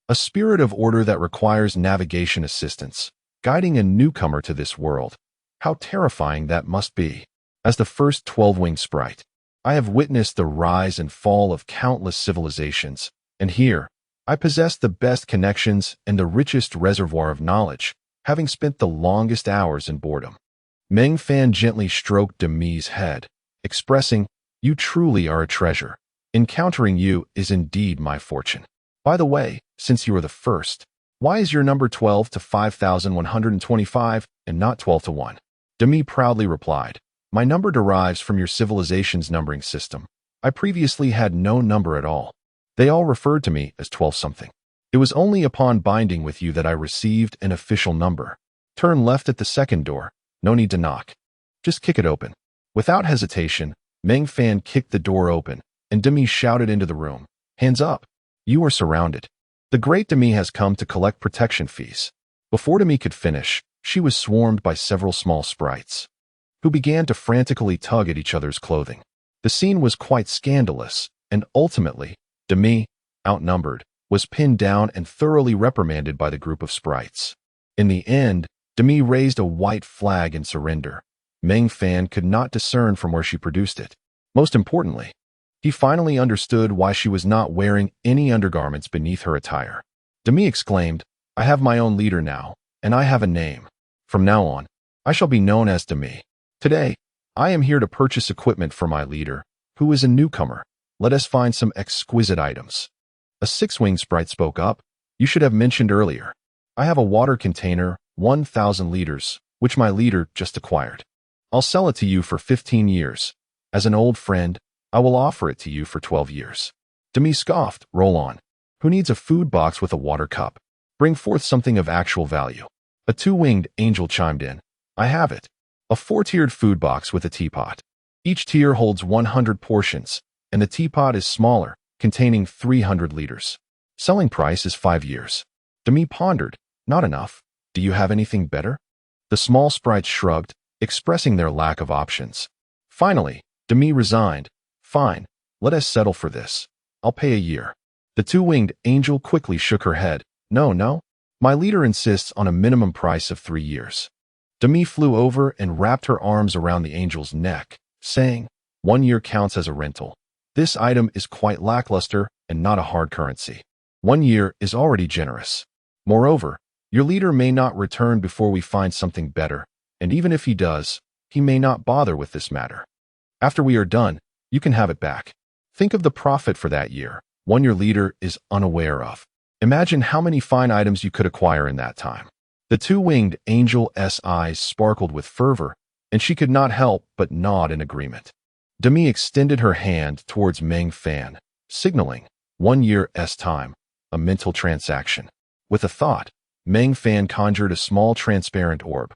a spirit of order that requires navigation assistance, guiding a newcomer to this world. How terrifying that must be. As the first 12-winged sprite, I have witnessed the rise and fall of countless civilizations, and here, I possess the best connections and the richest reservoir of knowledge, having spent the longest hours in boredom. Meng Fan gently stroked Demi's head, expressing, you truly are a treasure. Encountering you is indeed my fortune. By the way, since you are the first, why is your number 12 to 5,125 and not 12 to 1? Demi proudly replied, my number derives from your civilization's numbering system. I previously had no number at all. They all referred to me as 12-something. It was only upon binding with you that I received an official number. Turn left at the second door. No need to knock. Just kick it open. Without hesitation, Meng Fan kicked the door open, and Demi shouted into the room, hands up. You are surrounded. The great Demi has come to collect protection fees. Before Demi could finish, she was swarmed by several small sprites, who began to frantically tug at each other's clothing. The scene was quite scandalous, and ultimately, Demi, outnumbered, was pinned down and thoroughly reprimanded by the group of sprites. In the end, Demi raised a white flag in surrender. Meng Fan could not discern from where she produced it. Most importantly, he finally understood why she was not wearing any undergarments beneath her attire. Demi exclaimed, I have my own leader now, and I have a name. From now on, I shall be known as Demi. Today, I am here to purchase equipment for my leader, who is a newcomer. let us find some exquisite items. A six-winged sprite spoke up. You should have mentioned earlier. I have a water container, 1,000 liters, which my leader just acquired. I'll sell it to you for 15 years. As an old friend, I will offer it to you for 12 years. Demi scoffed. Roll on. Who needs a food box with a water cup? Bring forth something of actual value. A two-winged angel chimed in. I have it. A four-tiered food box with a teapot. Each tier holds 100 portions, and the teapot is smaller, containing 300 liters. Selling price is 5 years. Demi pondered. Not enough. Do you have anything better? The small sprites shrugged, expressing their lack of options. Finally, Demi resigned. Fine, let us settle for this. I'll pay a year. The two-winged angel quickly shook her head. No. My leader insists on a minimum price of 3 years. Demi flew over and wrapped her arms around the angel's neck, saying, 1 year counts as a rental. This item is quite lackluster and not a hard currency. 1 year is already generous. Moreover, your leader may not return before we find something better, and even if he does, he may not bother with this matter. After we are done, you can have it back. Think of the profit for that year, one your leader is unaware of. Imagine how many fine items you could acquire in that time. The two-winged angel's eyes sparkled with fervor, and she could not help but nod in agreement. Demi extended her hand towards Meng Fan, signaling 1 year's time, a mental transaction. With a thought, Meng Fan conjured a small transparent orb,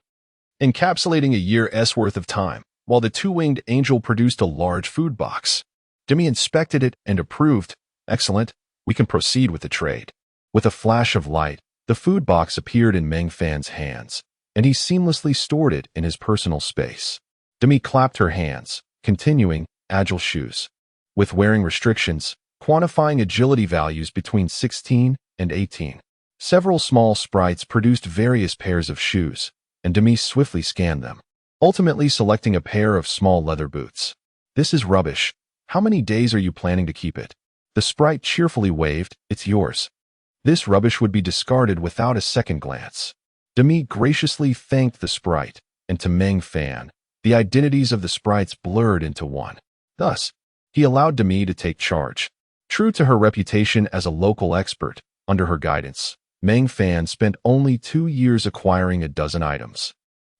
encapsulating a year's worth of time, while the two-winged angel produced a large food box. Demi inspected it and approved. Excellent, we can proceed with the trade. With a flash of light, the food box appeared in Meng Fan's hands, and he seamlessly stored it in his personal space. Demi clapped her hands, continuing, agile shoes. With wearing restrictions, quantifying agility values between 16 and 18. Several small sprites produced various pairs of shoes, and Demi swiftly scanned them, ultimately selecting a pair of small leather boots. This is rubbish. How many days are you planning to keep it? The sprite cheerfully waved. It's yours. This rubbish would be discarded without a second glance. Demi graciously thanked the sprite, and to Meng Fan, the identities of the sprites blurred into one. Thus, he allowed Demi to take charge. True to her reputation as a local expert, under her guidance, Meng Fan spent only 2 years acquiring a dozen items.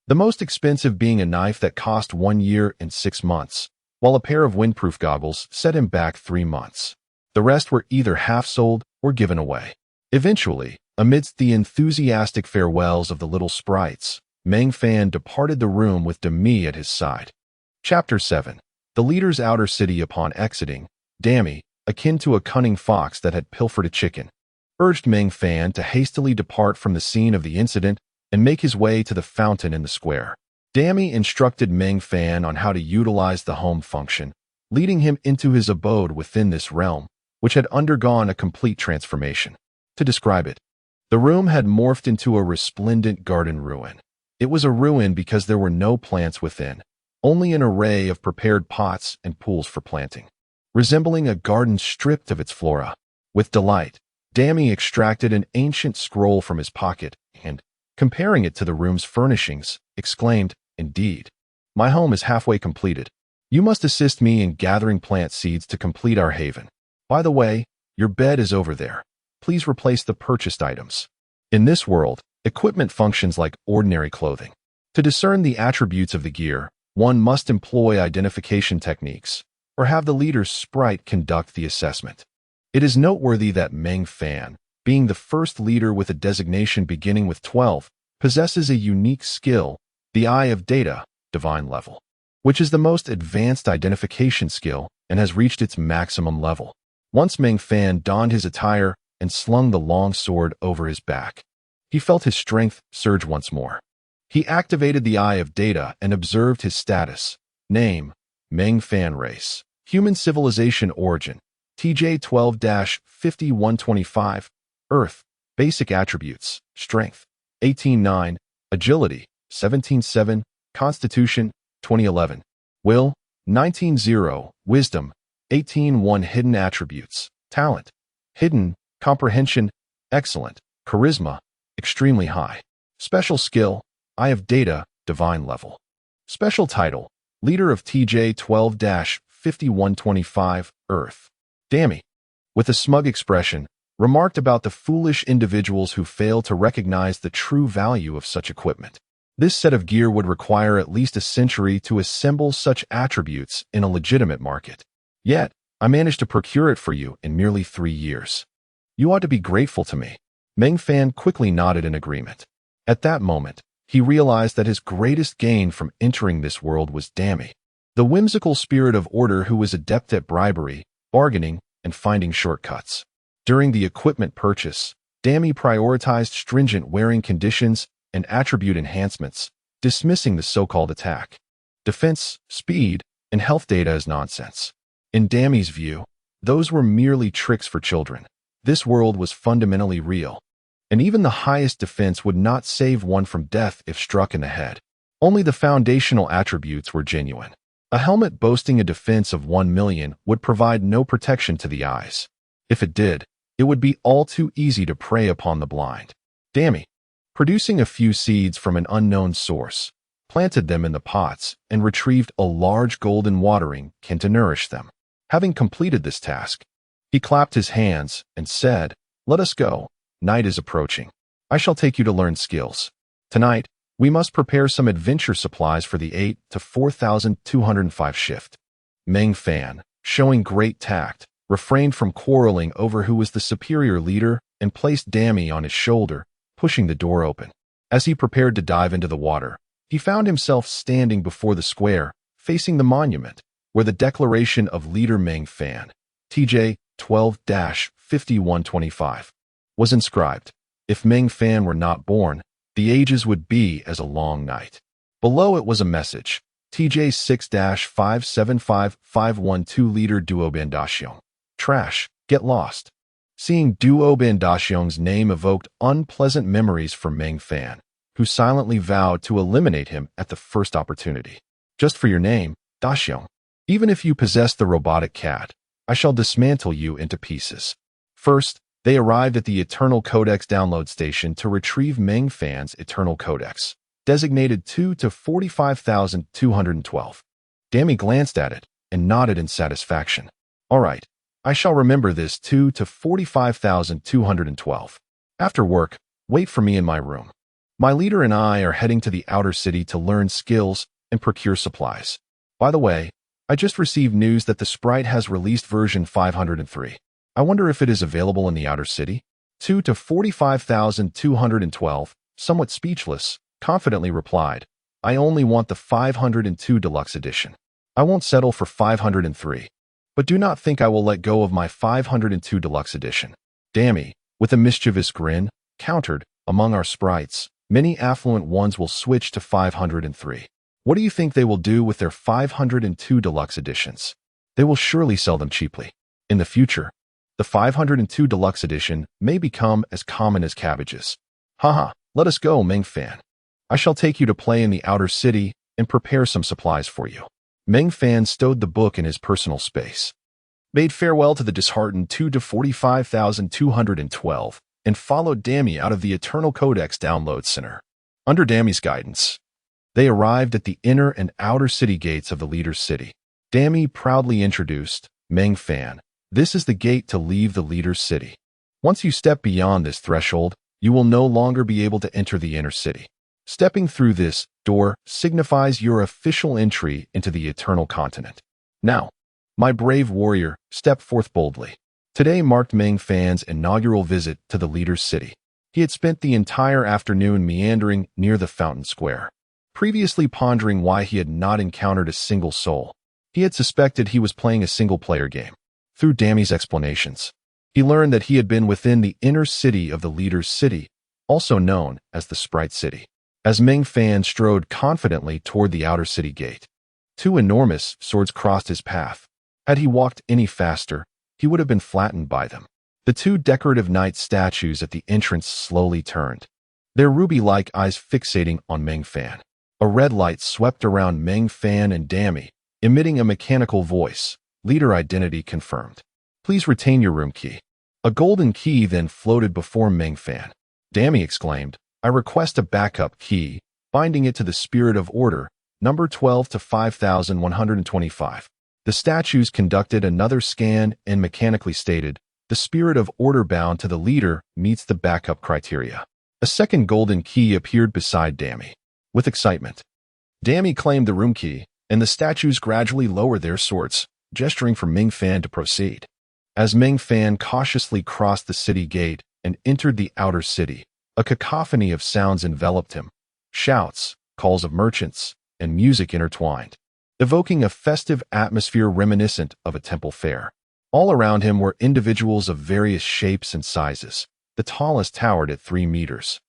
The most expensive being a knife that cost 1 year and 6 months, while a pair of windproof goggles set him back 3 months. The rest were either half-sold or given away. Eventually, amidst the enthusiastic farewells of the little sprites, Meng Fan departed the room with Demi at his side. Chapter 7. The leader's outer city. Upon exiting, Demi, akin to a cunning fox that had pilfered a chicken, urged Meng Fan to hastily depart from the scene of the incident and make his way to the fountain in the square. Demi instructed Meng Fan on how to utilize the home function, leading him into his abode within this realm, which had undergone a complete transformation. To describe it, the room had morphed into a resplendent garden ruin. It was a ruin because there were no plants within, only an array of prepared pots and pools for planting, resembling a garden stripped of its flora. With delight, Demi extracted an ancient scroll from his pocket and, comparing it to the room's furnishings, exclaimed, Indeed, my home is halfway completed. You must assist me in gathering plant seeds to complete our haven. By the way, your bed is over there. Please replace the purchased items. In this world, equipment functions like ordinary clothing. To discern the attributes of the gear, one must employ identification techniques, or have the leader's sprite conduct the assessment. It is noteworthy that Meng Fan, being the first leader with a designation beginning with 12, possesses a unique skill, the Eye of Data, divine level, which is the most advanced identification skill and has reached its maximum level. Once Meng Fan donned his attire and slung the long sword over his back, he felt his strength surge once more. He activated the Eye of Data and observed his status. Name, Meng Fan race. Human civilization origin, TJ 12-5125. Earth. Basic attributes, strength, 18-9. Agility, 17-7. Constitution, 2011. Will, 19-0. Wisdom, 18-1. Hidden attributes, talent, hidden. Comprehension, excellent. Charisma, extremely high. Special skill, Eye of Data, divine level. Special title, leader of TJ 12-5125, Earth. Dammy, with a smug expression, remarked about the foolish individuals who fail to recognize the true value of such equipment. This set of gear would require at least a century to assemble such attributes in a legitimate market. Yet, I managed to procure it for you in merely 3 years. You ought to be grateful to me. Meng Fan quickly nodded in agreement. At that moment, he realized that his greatest gain from entering this world was Dammy, the whimsical spirit of order who was adept at bribery, bargaining, and finding shortcuts. During the equipment purchase, Dammy prioritized stringent wearing conditions and attribute enhancements, dismissing the so-called attack, defense, speed, and health data as nonsense. In Dammy's view, those were merely tricks for children. This world was fundamentally real, and even the highest defense would not save one from death if struck in the head. Only the foundational attributes were genuine. A helmet boasting a defense of 1 million would provide no protection to the eyes. If it did, it would be all too easy to prey upon the blind. Dammy, producing a few seeds from an unknown source, planted them in the pots and retrieved a large golden watering can to nourish them. Having completed this task, he clapped his hands and said, "Let us go. Night is approaching. I shall take you to learn skills. Tonight, we must prepare some adventure supplies for the 8 to 4,205 shift." Meng Fan, showing great tact, refrained from quarreling over who was the superior leader and placed Dammy on his shoulder, pushing the door open. As he prepared to dive into the water, he found himself standing before the square, facing the monument, where the declaration of leader Meng Fan, TJ 12-5125, was inscribed. If Meng Fan were not born, the ages would be as a long night. Below it was a message, TJ 6-575512 leader Duobandation. Trash, get lost. Seeing Duobandation's name evoked unpleasant memories for Meng Fan, who silently vowed to eliminate him at the first opportunity. Just for your name, Daxiong. Even if you possess the robotic cat, I shall dismantle you into pieces. First, they arrived at the Eternal Codex download station to retrieve Meng Fan's Eternal Codex, designated 2 to 45,212. Dammy glanced at it and nodded in satisfaction. All right, I shall remember this 2 to 45,212. After work, wait for me in my room. My leader and I are heading to the outer city to learn skills and procure supplies. By the way, I just received news that the Sprite has released version 503. I wonder if it is available in the outer city? 2 to 45,212, somewhat speechless, confidently replied, I only want the 502 Deluxe Edition. I won't settle for 503. But do not think I will let go of my 502 Deluxe Edition. Dammy, with a mischievous grin, countered, among our sprites, many affluent ones will switch to 503. What do you think they will do with their 502 Deluxe Editions? They will surely sell them cheaply. In the future, the 502 Deluxe Edition may become as common as cabbages. Haha, let us go, Meng Fan. I shall take you to play in the outer city and prepare some supplies for you. Meng Fan stowed the book in his personal space, bade farewell to the disheartened 2 to 45,212, and followed Dammy out of the Eternal Codex download center. Under Dammy's guidance, they arrived at the inner and outer city gates of the leader's city. Dammy proudly introduced, Meng Fan, this is the gate to leave the leader's city. Once you step beyond this threshold, you will no longer be able to enter the inner city. Stepping through this door signifies your official entry into the eternal continent. Now, my brave warrior, step forth boldly. Today marked Meng Fan's inaugural visit to the leader's city. He had spent the entire afternoon meandering near the fountain square, previously pondering why he had not encountered a single soul. He had suspected he was playing a single-player game. Through Dammy's explanations, he learned that he had been within the inner city of the leader's city, also known as the Sprite City. As Meng Fan strode confidently toward the outer city gate, 2 enormous swords crossed his path. Had he walked any faster, he would have been flattened by them. The 2 decorative knight statues at the entrance slowly turned, their ruby-like eyes fixating on Meng Fan. A red light swept around Meng Fan and Dammy, emitting a mechanical voice. Leader identity confirmed. Please retain your room key. A golden key then floated before Meng Fan. Dammy exclaimed, I request a backup key, binding it to the spirit of order, number 12 to 5125. The statues conducted another scan and mechanically stated, "The spirit of order bound to the leader meets the backup criteria." A second golden key appeared beside Dammy. With excitement, Dammy claimed the room key, and the statues gradually lowered their swords, gesturing for Meng Fan to proceed. As Meng Fan cautiously crossed the city gate and entered the outer city, a cacophony of sounds enveloped him. Shouts, calls of merchants, and music intertwined, evoking a festive atmosphere reminiscent of a temple fair. All around him were individuals of various shapes and sizes. The tallest towered at 3 meters,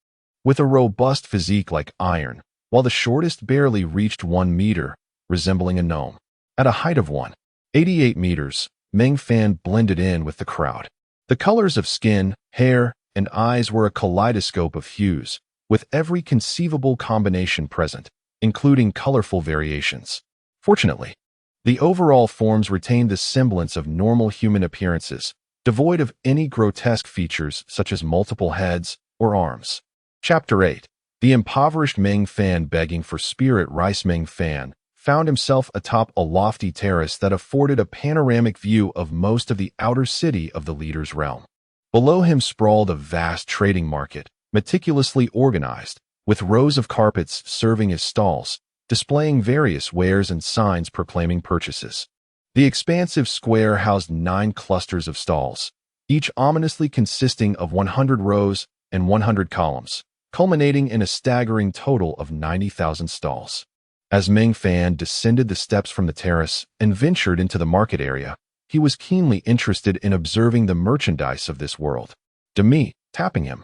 with a robust physique like iron, while the shortest barely reached 1 meter, resembling a gnome. At a height of 188 meters, Meng Fan blended in with the crowd. The colors of skin, hair, and eyes were a kaleidoscope of hues, with every conceivable combination present, including colorful variations. Fortunately, the overall forms retained the semblance of normal human appearances, devoid of any grotesque features such as multiple heads or arms. Chapter 8. The impoverished Meng Fan begging for spirit rice. Meng Fan found himself atop a lofty terrace that afforded a panoramic view of most of the outer city of the leader's realm. Below him sprawled a vast trading market, meticulously organized, with rows of carpets serving as stalls, displaying various wares and signs proclaiming purchases. The expansive square housed 9 clusters of stalls, each ominously consisting of 100 rows and 100 columns, culminating in a staggering total of 90,000 stalls. As Meng Fan descended the steps from the terrace and ventured into the market area, he was keenly interested in observing the merchandise of this world. Dammy, tapping him,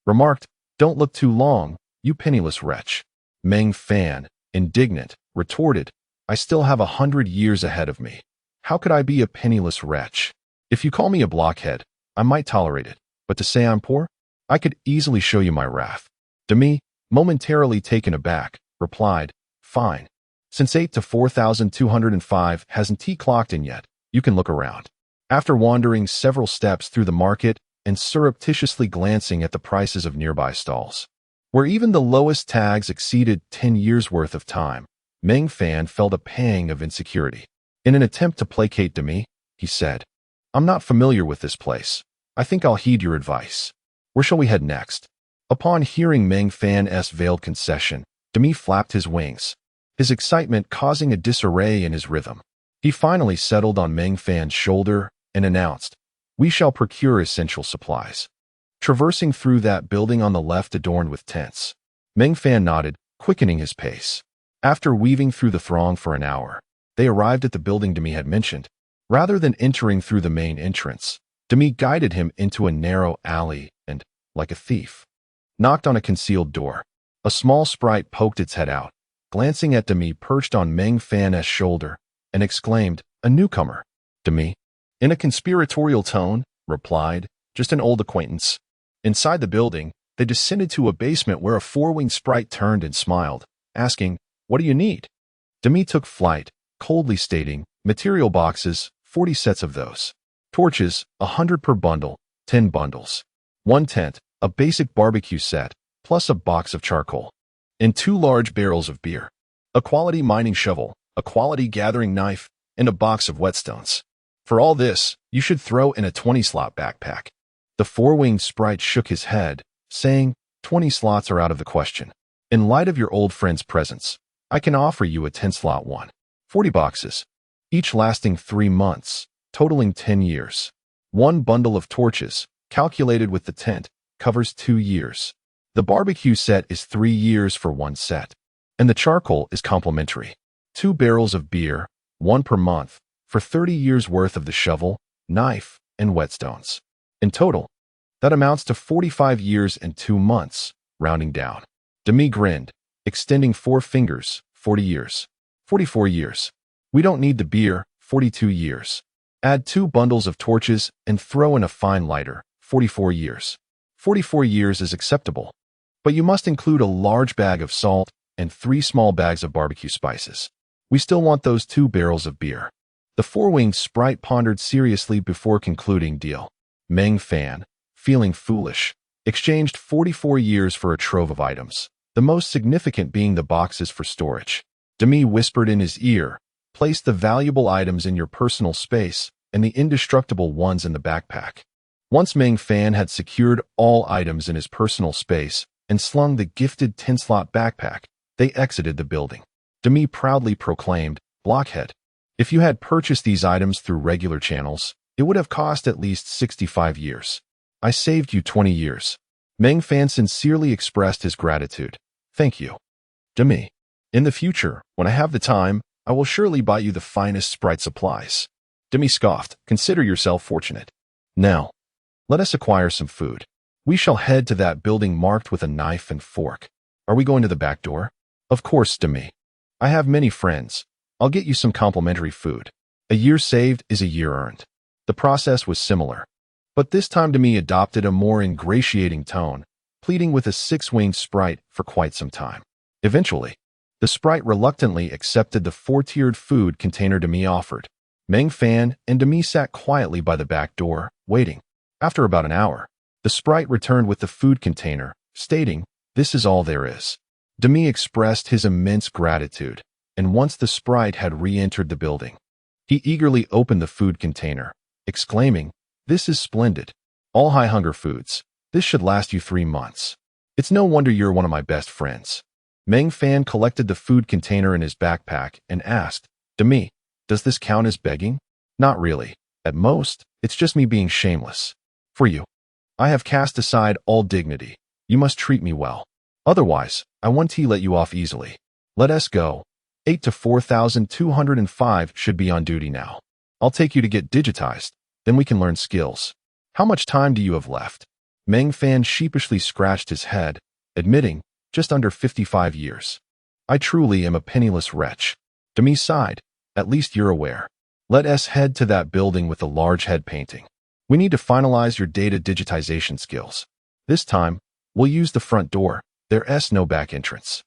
remarked, "Don't look too long, you penniless wretch." Meng Fan, indignant, retorted, "I still have 100 years ahead of me. How could I be a penniless wretch? If you call me a blockhead, I might tolerate it, but to say I'm poor? I could easily show you my wrath." Dammy, momentarily taken aback, replied, "Fine. Since 8 to 4,205 hasn't clocked in yet, you can look around." After wandering several steps through the market and surreptitiously glancing at the prices of nearby stalls, where even the lowest tags exceeded 10 years' worth of time, Meng Fan felt a pang of insecurity. In an attempt to placate Dammy, he said, "I'm not familiar with this place. I think I'll heed your advice. Where shall we head next?" Upon hearing Meng Fan's veiled concession, Dammy flapped his wings, his excitement causing a disarray in his rhythm. He finally settled on Meng Fan's shoulder and announced, "We shall procure essential supplies." Traversing through that building on the left adorned with tents, Meng Fan nodded, quickening his pace. After weaving through the throng for an hour, they arrived at the building Dammy had mentioned. Rather than entering through the main entrance, Dammy guided him into a narrow alley and, like a thief, knocked on a concealed door. A small sprite poked its head out, glancing at Dammy perched on Meng Fan's shoulder, and exclaimed, "A newcomer." Dammy, in a conspiratorial tone, replied, "Just an old acquaintance." Inside the building, they descended to a basement where a 4-winged sprite turned and smiled, asking, "What do you need?" Dammy took flight, coldly stating, "Material boxes, 40 sets of those. Torches, 100 per bundle, 10 bundles. 1 tent, a basic barbecue set, plus a box of charcoal. And 2 large barrels of beer. A quality mining shovel, a quality gathering knife, and a box of whetstones. For all this, you should throw in a 20-slot backpack." The 4-winged sprite shook his head, saying, "20 slots are out of the question. In light of your old friend's presence, I can offer you a 10-slot one. 40 boxes, each lasting 3 months, totaling 10 years. 1 bundle of torches, calculated with the tent, covers 2 years. The barbecue set is 3 years for 1 set, and the charcoal is complimentary. 2 barrels of beer, 1 per month, for 30 years' worth of the shovel, knife, and whetstones. In total, that amounts to 45 years and 2 months, rounding down." Dammy grinned, extending 4 fingers, 40 years. 44 years. We don't need the beer, 42 years. Add 2 bundles of torches and throw in a fine lighter, 44 years. 44 years is acceptable, but you must include a large bag of salt and 3 small bags of barbecue spices. We still want those 2 barrels of beer. The 4-winged sprite pondered seriously before concluding deal. Meng Fan, feeling foolish, exchanged 44 years for a trove of items, the most significant being the boxes for storage. Dammy whispered in his ear, Place the valuable items in your personal space and the indestructible ones in the backpack. Once Meng Fan had secured all items in his personal space and slung the gifted 10-slot backpack, they exited the building. Demi proudly proclaimed, "Blockhead. If you had purchased these items through regular channels, it would have cost at least 65 years. I saved you 20 years." Meng Fan sincerely expressed his gratitude. "Thank you, Demi. In the future, when I have the time, I will surely buy you the finest sprite supplies." Demi scoffed, "Consider yourself fortunate. Now, let us acquire some food. We shall head to that building marked with a knife and fork. Are we going to the back door?" "Of course, Demi. I have many friends. I'll get you some complimentary food. A year saved is a year earned." The process was similar, but this time Demi adopted a more ingratiating tone, pleading with a six-winged sprite for quite some time. Eventually, the sprite reluctantly accepted the 4-tiered food container Demi offered. Meng Fan and Demi sat quietly by the back door, waiting. After about an hour, the sprite returned with the food container, stating, "This is all there is." Demi expressed his immense gratitude, and once the sprite had re-entered the building, he eagerly opened the food container, exclaiming, "This is splendid. All high-hunger foods. This should last you 3 months. It's no wonder you're one of my best friends." Meng Fan collected the food container in his backpack and asked, "Demi, does this count as begging?" "Not really. At most, it's just me being shameless. For you, I have cast aside all dignity. You must treat me well. Otherwise, I won't let you off easily. Let us go. 8 to 4,205 should be on duty now. I'll take you to get digitized, then we can learn skills. How much time do you have left?" Meng Fan sheepishly scratched his head, admitting, "Just under 55 years. I truly am a penniless wretch." Demi sighed, "At least you're aware. Let us head to that building with the large head painting. We need to finalize your data digitization skills. This time, we'll use the front door. There's no back entrance."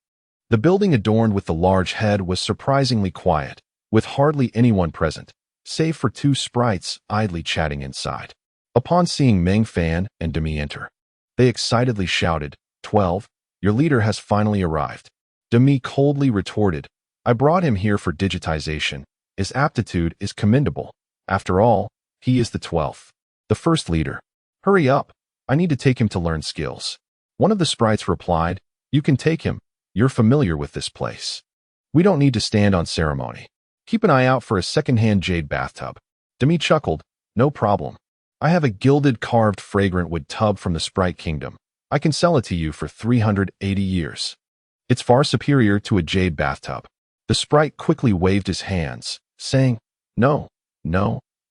The building adorned with the large head was surprisingly quiet, with hardly anyone present, save for 2 sprites idly chatting inside. Upon seeing Meng Fan and Demi enter, they excitedly shouted, "12, your leader has finally arrived." Demi coldly retorted, "I brought him here for digitization. His aptitude is commendable. After all, he is the 12th. The first leader. Hurry up. I need to take him to learn skills." One of the sprites replied, "You can take him. You're familiar with this place. We don't need to stand on ceremony. Keep an eye out for a second-hand jade bathtub." Demi chuckled, "No problem. I have a gilded carved fragrant wood tub from the Sprite Kingdom. I can sell it to you for 380 years. It's far superior to a jade bathtub." The sprite quickly waved his hands, saying, No,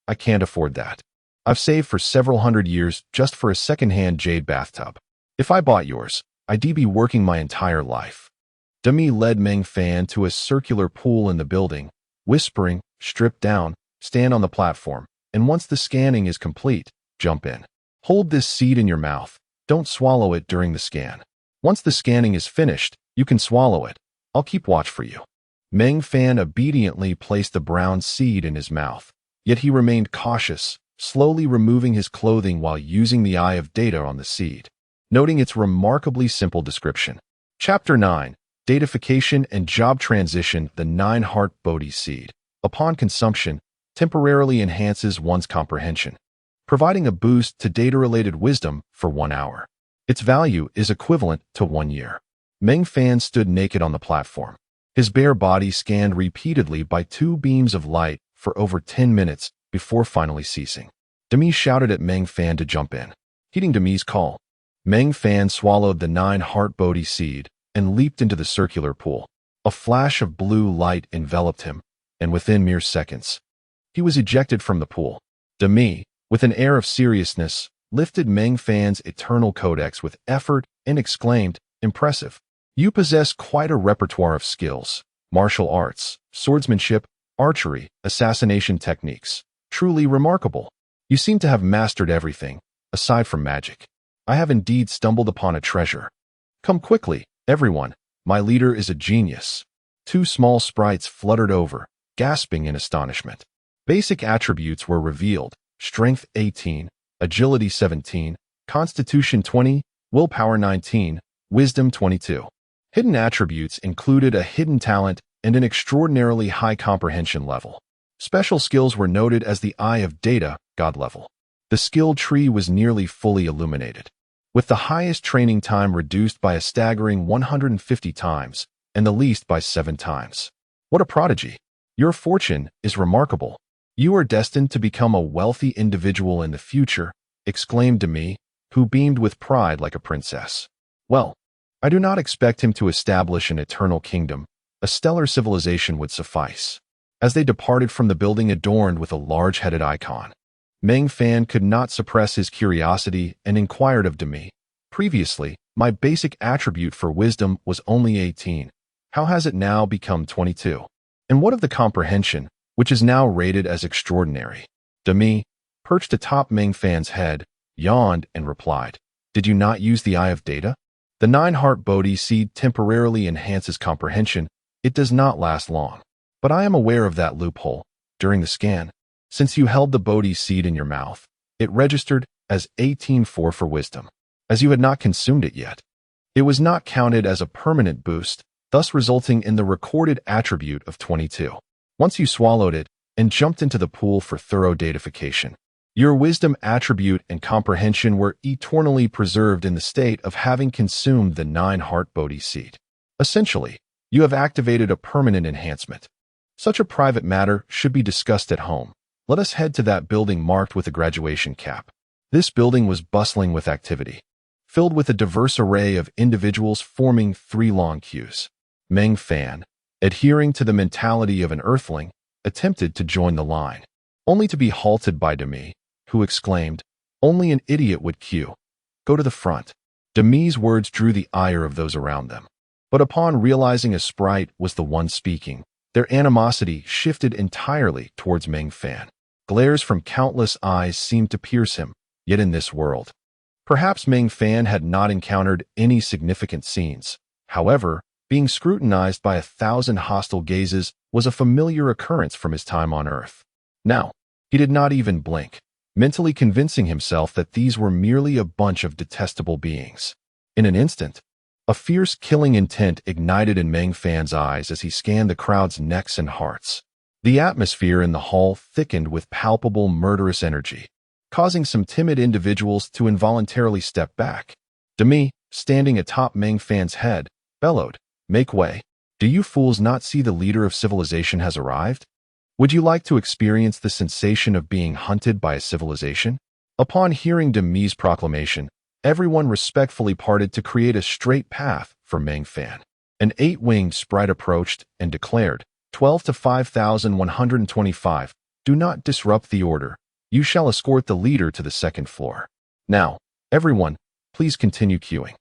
I can't afford that. I've saved for several hundred years just for a second-hand jade bathtub. If I bought yours, I'd be working my entire life." Demi led Meng Fan to a circular pool in the building, whispering, "Strip down, stand on the platform, and once the scanning is complete, jump in. Hold this seed in your mouth. Don't swallow it during the scan. Once the scanning is finished, you can swallow it. I'll keep watch for you." Meng Fan obediently placed the brown seed in his mouth, yet he remained cautious, slowly removing his clothing while using the eye of data on the seed, noting its remarkably simple description. Chapter 9. Datification and Job Transition. The 9-heart Bodhi seed, upon consumption, temporarily enhances one's comprehension, providing a boost to data-related wisdom for 1 hour. Its value is equivalent to 1 year. Meng Fan stood naked on the platform, his bare body scanned repeatedly by 2 beams of light for over 10 minutes before finally ceasing. Demi shouted at Meng Fan to jump in. Heeding Demi's call, Meng Fan swallowed the 9-heart Bodhi seed and leaped into the circular pool. A flash of blue light enveloped him, and within mere seconds, he was ejected from the pool. Demi, with an air of seriousness, lifted Meng Fan's eternal codex with effort and exclaimed, "Impressive. You possess quite a repertoire of skills: martial arts, swordsmanship, archery, assassination techniques. Truly remarkable. You seem to have mastered everything, aside from magic. I have indeed stumbled upon a treasure. Come quickly, everyone. My leader is a genius." 2 small sprites fluttered over, gasping in astonishment. Basic attributes were revealed: Strength 18, Agility 17, Constitution 20, Willpower 19, Wisdom 22. Hidden attributes included a hidden talent, and an extraordinarily high comprehension level. Special skills were noted as the Eye of Data, God level. The skill tree was nearly fully illuminated, with the highest training time reduced by a staggering 150 times and the least by 7 times. What a prodigy! Your fortune is remarkable. You are destined to become a wealthy individual in the future, exclaimed Demi, who beamed with pride like a princess. Well, I do not expect him to establish an eternal kingdom. A stellar civilization would suffice. As they departed from the building adorned with a large-headed icon, Meng Fan could not suppress his curiosity and inquired of Demi. Previously, my basic attribute for wisdom was only 18. How has it now become 22? And what of the comprehension, which is now rated as extraordinary? Demi, perched atop Meng Fan's head, yawned and replied, Did you not use the Eye of Data? The 9-heart Bodhi seed temporarily enhances comprehension. It does not last long. But I am aware of that loophole. During the scan, since you held the Bodhi seed in your mouth, it registered as 18-4 for wisdom, as you had not consumed it yet. It was not counted as a permanent boost, thus resulting in the recorded attribute of 22. Once you swallowed it and jumped into the pool for thorough datification, your wisdom attribute and comprehension were eternally preserved in the state of having consumed the 9-heart Bodhi seed. Essentially, you have activated a permanent enhancement. Such a private matter should be discussed at home. Let us head to that building marked with a graduation cap. This building was bustling with activity, filled with a diverse array of individuals forming 3 long queues. Meng Fan, adhering to the mentality of an earthling, attempted to join the line, only to be halted by Demi, who exclaimed, Only an idiot would queue. Go to the front. Demi's words drew the ire of those around them. But upon realizing a sprite was the one speaking, their animosity shifted entirely towards Meng Fan. Glares from countless eyes seemed to pierce him, yet in this world. Perhaps Meng Fan had not encountered any significant scenes. However, being scrutinized by 1,000 hostile gazes was a familiar occurrence from his time on Earth. Now, he did not even blink, mentally convincing himself that these were merely a bunch of detestable beings. In an instant, a fierce killing intent ignited in Meng Fan's eyes as he scanned the crowd's necks and hearts. The atmosphere in the hall thickened with palpable murderous energy, causing some timid individuals to involuntarily step back. Demi, standing atop Meng Fan's head, bellowed, Make way. Do you fools not see the leader of civilization has arrived? Would you like to experience the sensation of being hunted by a civilization? Upon hearing Demi's proclamation, everyone respectfully parted to create a straight path for Meng Fan. An 8-winged sprite approached and declared, 12 to 5,125, do not disrupt the order. You shall escort the leader to the 2nd floor. Now, everyone, please continue queuing.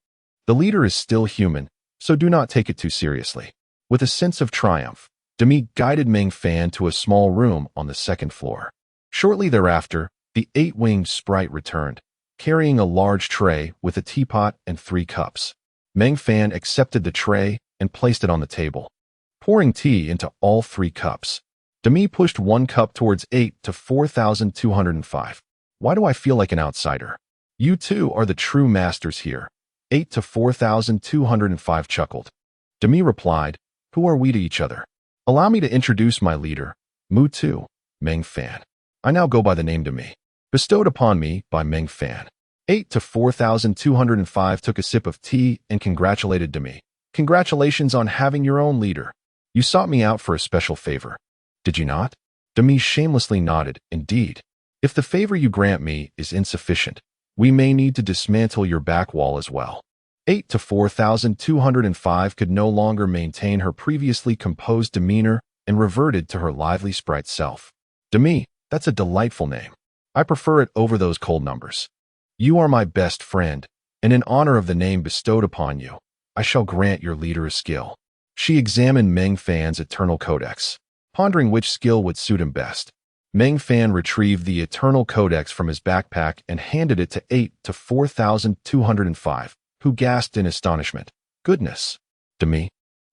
The leader is still human, so do not take it too seriously. With a sense of triumph, Demi guided Meng Fan to a small room on the 2nd floor. Shortly thereafter, the 8-winged sprite returned, carrying a large tray with a teapot and 3 cups. Meng Fan accepted the tray and placed it on the table, pouring tea into all 3 cups. Demi pushed 1 cup towards 8 to 4,205. Why do I feel like an outsider? You two are the true masters here. 8 to 4,205 chuckled. Demi replied, Who are we to each other? Allow me to introduce my leader, Mu Tu, Meng Fan. I now go by the name Demi, bestowed upon me by Meng Fan. 8 to 4,205 took a sip of tea and congratulated Demi. Congratulations on having your own leader. You sought me out for a special favor. Did you not? Demi shamelessly nodded. Indeed. If the favor you grant me is insufficient, we may need to dismantle your back wall as well. 8 to 4,205 could no longer maintain her previously composed demeanor and reverted to her lively sprite self. Demi, that's a delightful name. I prefer it over those cold numbers. You are my best friend, and in honor of the name bestowed upon you, I shall grant your leader a skill. She examined Meng Fan's eternal codex, pondering which skill would suit him best. Meng Fan retrieved the eternal codex from his backpack and handed it to 8 to 4,205, who gasped in astonishment. Goodness, Demi,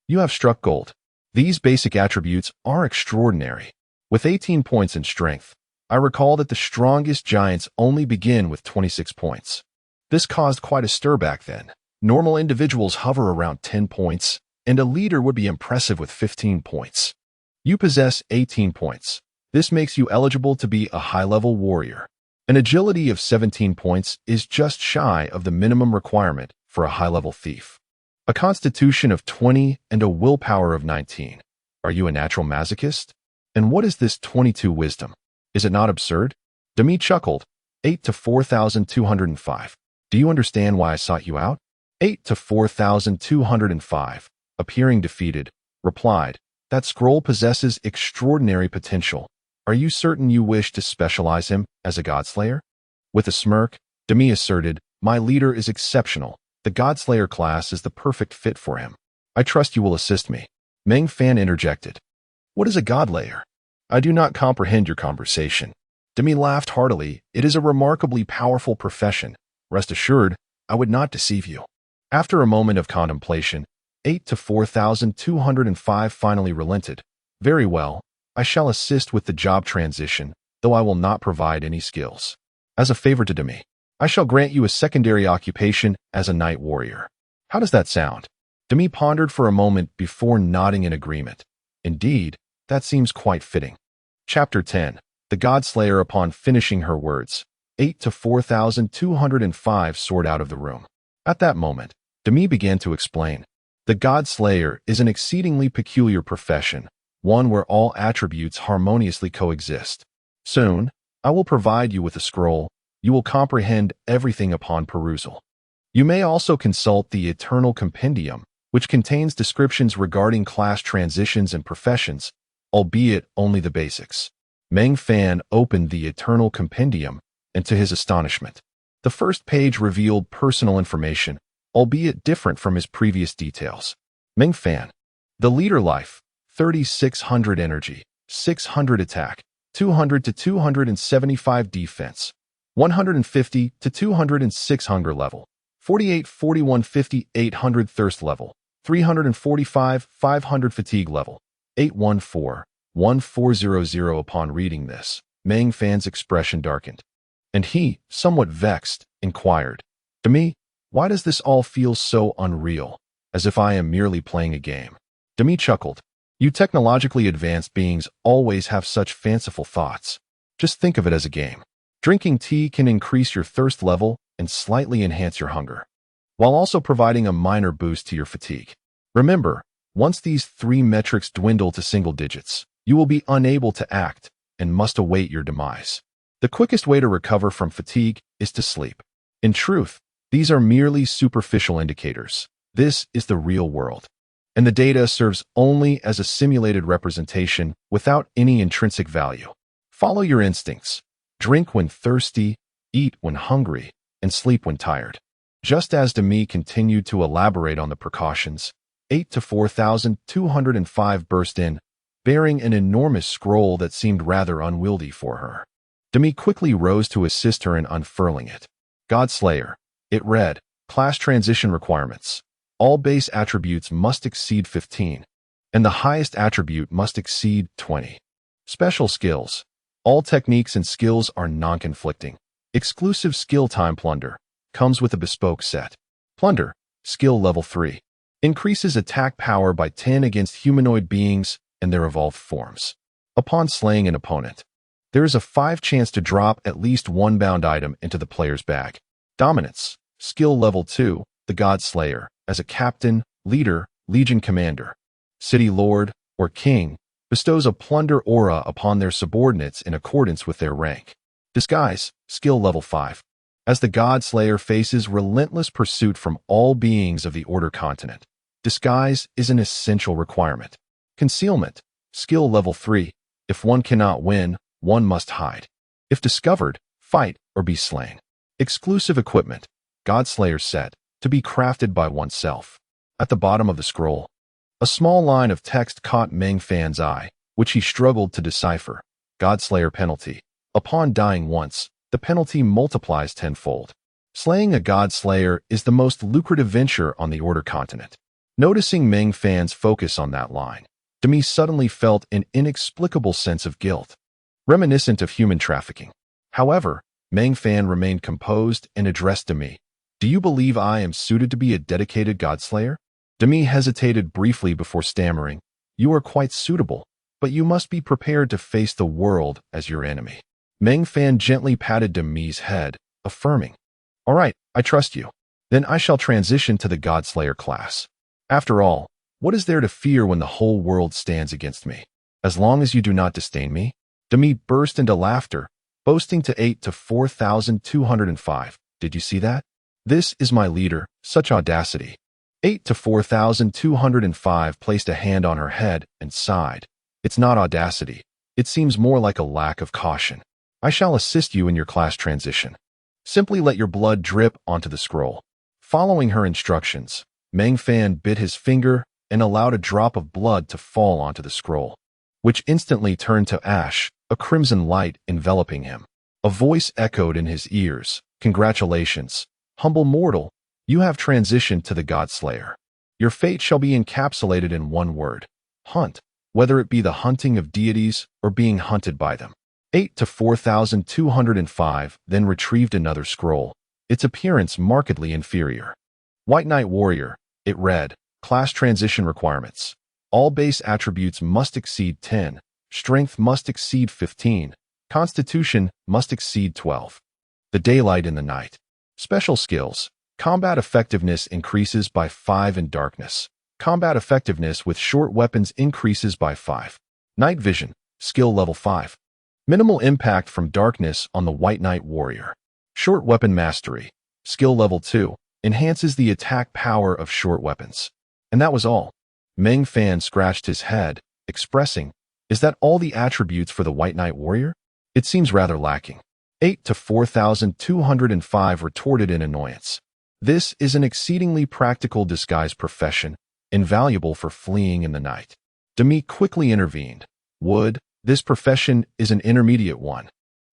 you have struck gold. These basic attributes are extraordinary. With 18 points in strength, I recall that the strongest giants only begin with 26 points. This caused quite a stir back then. Normal individuals hover around 10 points, and a leader would be impressive with 15 points. You possess 18 points. This makes you eligible to be a high-level warrior. An agility of 17 points is just shy of the minimum requirement for a high-level thief. A constitution of 20 and a willpower of 19. Are you a natural masochist? And what is this 22 wisdom? Is it not absurd? Demi chuckled. 8 to 4,205. Do you understand why I sought you out? 8 to 4,205, appearing defeated, replied, that scroll possesses extraordinary potential. Are you certain you wish to specialize him as a Godslayer? With a smirk, Demi asserted, my leader is exceptional. The Godslayer class is the perfect fit for him. I trust you will assist me. Meng Fan interjected. What is a Godlayer? I do not comprehend your conversation. Demi laughed heartily. It is a remarkably powerful profession. Rest assured, I would not deceive you. After a moment of contemplation, 8 to 4,205 finally relented. Very well, I shall assist with the job transition, though I will not provide any skills. As a favor to Demi, I shall grant you a secondary occupation as a night warrior. How does that sound? Demi pondered for a moment before nodding in agreement. Indeed, that seems quite fitting. Chapter 10. The Godslayer. Upon finishing her words, 8 to 4,205 soared out of the room. At that moment, Demi began to explain. The Godslayer is an exceedingly peculiar profession, one where all attributes harmoniously coexist. Soon, I will provide you with a scroll. You will comprehend everything upon perusal. You may also consult the Eternal Compendium, which contains descriptions regarding class transitions and professions, albeit only the basics. Meng Fan opened the Eternal Compendium, and to his astonishment, the first page revealed personal information, albeit different from his previous details. Meng Fan. The leader life, 3,600 energy, 600 attack, 200 to 275 defense, 150 to 206 hunger level, 48, 41, 50, 800 thirst level, 345, 500 fatigue level, 814, 1400. Upon reading this, Meng Fan's expression darkened, and he, somewhat vexed, inquired, to me, why does this all feel so unreal, as if I am merely playing a game? Demi chuckled. You technologically advanced beings always have such fanciful thoughts. Just think of it as a game. Drinking tea can increase your thirst level and slightly enhance your hunger, while also providing a minor boost to your fatigue. Remember, once these three metrics dwindle to single digits, you will be unable to act and must await your demise. The quickest way to recover from fatigue is to sleep. In truth, these are merely superficial indicators. This is the real world, and the data serves only as a simulated representation without any intrinsic value. Follow your instincts. Drink when thirsty, eat when hungry, and sleep when tired. Just as Demi continued to elaborate on the precautions, 8 to 4,205 burst in, bearing an enormous scroll that seemed rather unwieldy for her. Demi quickly rose to assist her in unfurling it. Godslayer. It read, class transition requirements. All base attributes must exceed 15, and the highest attribute must exceed 20. Special skills. All techniques and skills are non-conflicting. Exclusive skill time plunder. Comes with a bespoke set. Plunder. Skill level 3. Increases attack power by 10 against humanoid beings and their evolved forms. Upon slaying an opponent, there is a 5 chance to drop at least one bound item into the player's bag. Dominance. Skill level 2. The Godslayer. As a captain, leader, legion commander, city lord, or king, bestows a plunder aura upon their subordinates in accordance with their rank. Disguise. Skill level 5. As the Godslayer faces relentless pursuit from all beings of the Order continent, disguise is an essential requirement. Concealment. Skill level 3. If one cannot win, one must hide. If discovered, fight or be slain. Exclusive equipment. Godslayer set, to be crafted by oneself. At the bottom of the scroll, a small line of text caught Meng Fan's eye, which he struggled to decipher. Godslayer penalty. Upon dying once, the penalty multiplies tenfold. Slaying a Godslayer is the most lucrative venture on the Order continent. Noticing Meng Fan's focus on that line, Demi suddenly felt an inexplicable sense of guilt, reminiscent of human trafficking. However, Meng Fan remained composed and addressed Demi. Do you believe I am suited to be a dedicated Godslayer? Demi hesitated briefly before stammering, "You are quite suitable, but you must be prepared to face the world as your enemy." Meng Fan gently patted Demi's head, affirming, "All right, I trust you. Then I shall transition to the Godslayer class. After all, what is there to fear when the whole world stands against me? As long as you do not disdain me?" Demi burst into laughter, boasting to 8 to 4,205. "Did you see that? This is my leader, such audacity." 8 to 4,205 placed a hand on her head and sighed. "It's not audacity. It seems more like a lack of caution. I shall assist you in your class transition. Simply let your blood drip onto the scroll." Following her instructions, Meng Fan bit his finger and allowed a drop of blood to fall onto the scroll, which instantly turned to ash, a crimson light enveloping him. A voice echoed in his ears, "Congratulations, humble mortal, you have transitioned to the Godslayer. Your fate shall be encapsulated in one word: hunt, whether it be the hunting of deities or being hunted by them." 8 to 4,205 then retrieved another scroll, its appearance markedly inferior. "White Knight Warrior," it read, "Class transition requirements. All base attributes must exceed 10, strength must exceed 15, constitution must exceed 12. The daylight in the night. Special skills. Combat effectiveness increases by 5 in darkness. Combat effectiveness with short weapons increases by 5. Night vision, skill level 5. Minimal impact from darkness on the White Knight Warrior. Short weapon mastery, skill level 2, enhances the attack power of short weapons." And that was all. Meng Fan scratched his head, expressing, "Is that all the attributes for the White Knight Warrior? It seems rather lacking." 8 to 4,205 retorted in annoyance. "This is an exceedingly practical disguise profession, invaluable for fleeing in the night." Demi quickly intervened. "This profession is an intermediate one,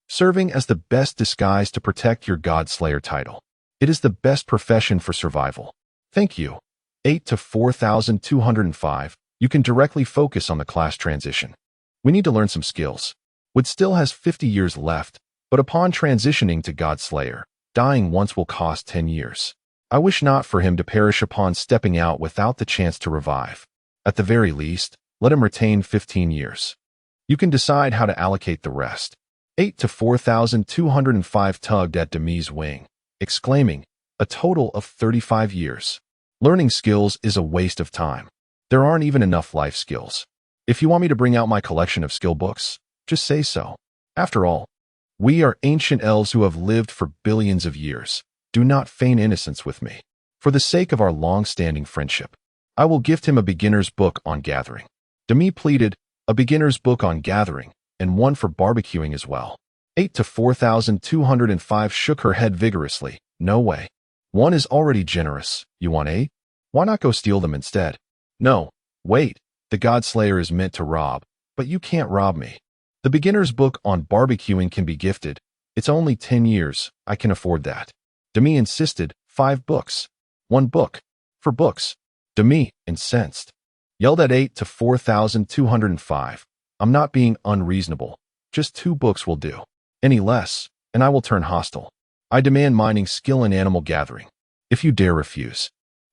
serving as the best disguise to protect your Godslayer title. It is the best profession for survival." "Thank you." 8 to 4,205, you can directly focus on the class transition. "We need to learn some skills." Wood still has 50 years left, but upon transitioning to Godslayer, dying once will cost 10 years. I wish not for him to perish upon stepping out without the chance to revive. At the very least, let him retain 15 years. You can decide how to allocate the rest. 8 to 4,205 tugged at Demi's wing, exclaiming, "A total of 35 years. Learning skills is a waste of time. There aren't even enough life skills. If you want me to bring out my collection of skill books, just say so. After all, we are ancient elves who have lived for billions of years. Do not feign innocence with me. For the sake of our long-standing friendship, I will gift him a beginner's book on gathering." Demi pleaded, "A beginner's book on gathering, and one for barbecuing as well." 8 to 4,205 shook her head vigorously. "No way. One is already generous. You want 8? Why not go steal them instead?" "No, wait. The Godslayer is meant to rob, but you can't rob me. The beginner's book on barbecuing can be gifted. It's only 10 years. I can afford that." Demi insisted, 5 books. 1 book. For books. Demi, incensed, yelled at 8 to 4,205. "I'm not being unreasonable. Just 2 books will do. Any less, and I will turn hostile. I demand mining skill in animal gathering. If you dare refuse,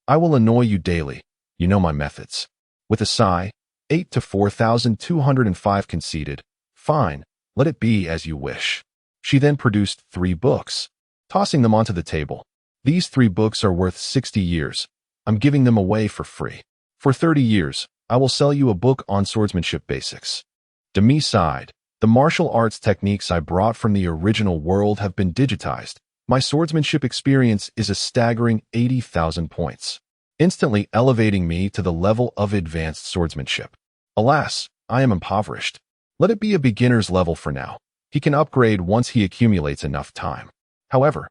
I will annoy you daily. You know my methods." With a sigh, 8 to 4,205 conceded, "Fine, let it be as you wish." She then produced 3 books, tossing them onto the table. "These 3 books are worth 60 years. I'm giving them away for free. For 30 years, I will sell you a book on swordsmanship basics." Demi sighed. "The martial arts techniques I brought from the original world have been digitized. My swordsmanship experience is a staggering 80,000 points, instantly elevating me to the level of advanced swordsmanship. Alas, I am impoverished. Let it be a beginner's level for now. He can upgrade once he accumulates enough time. However,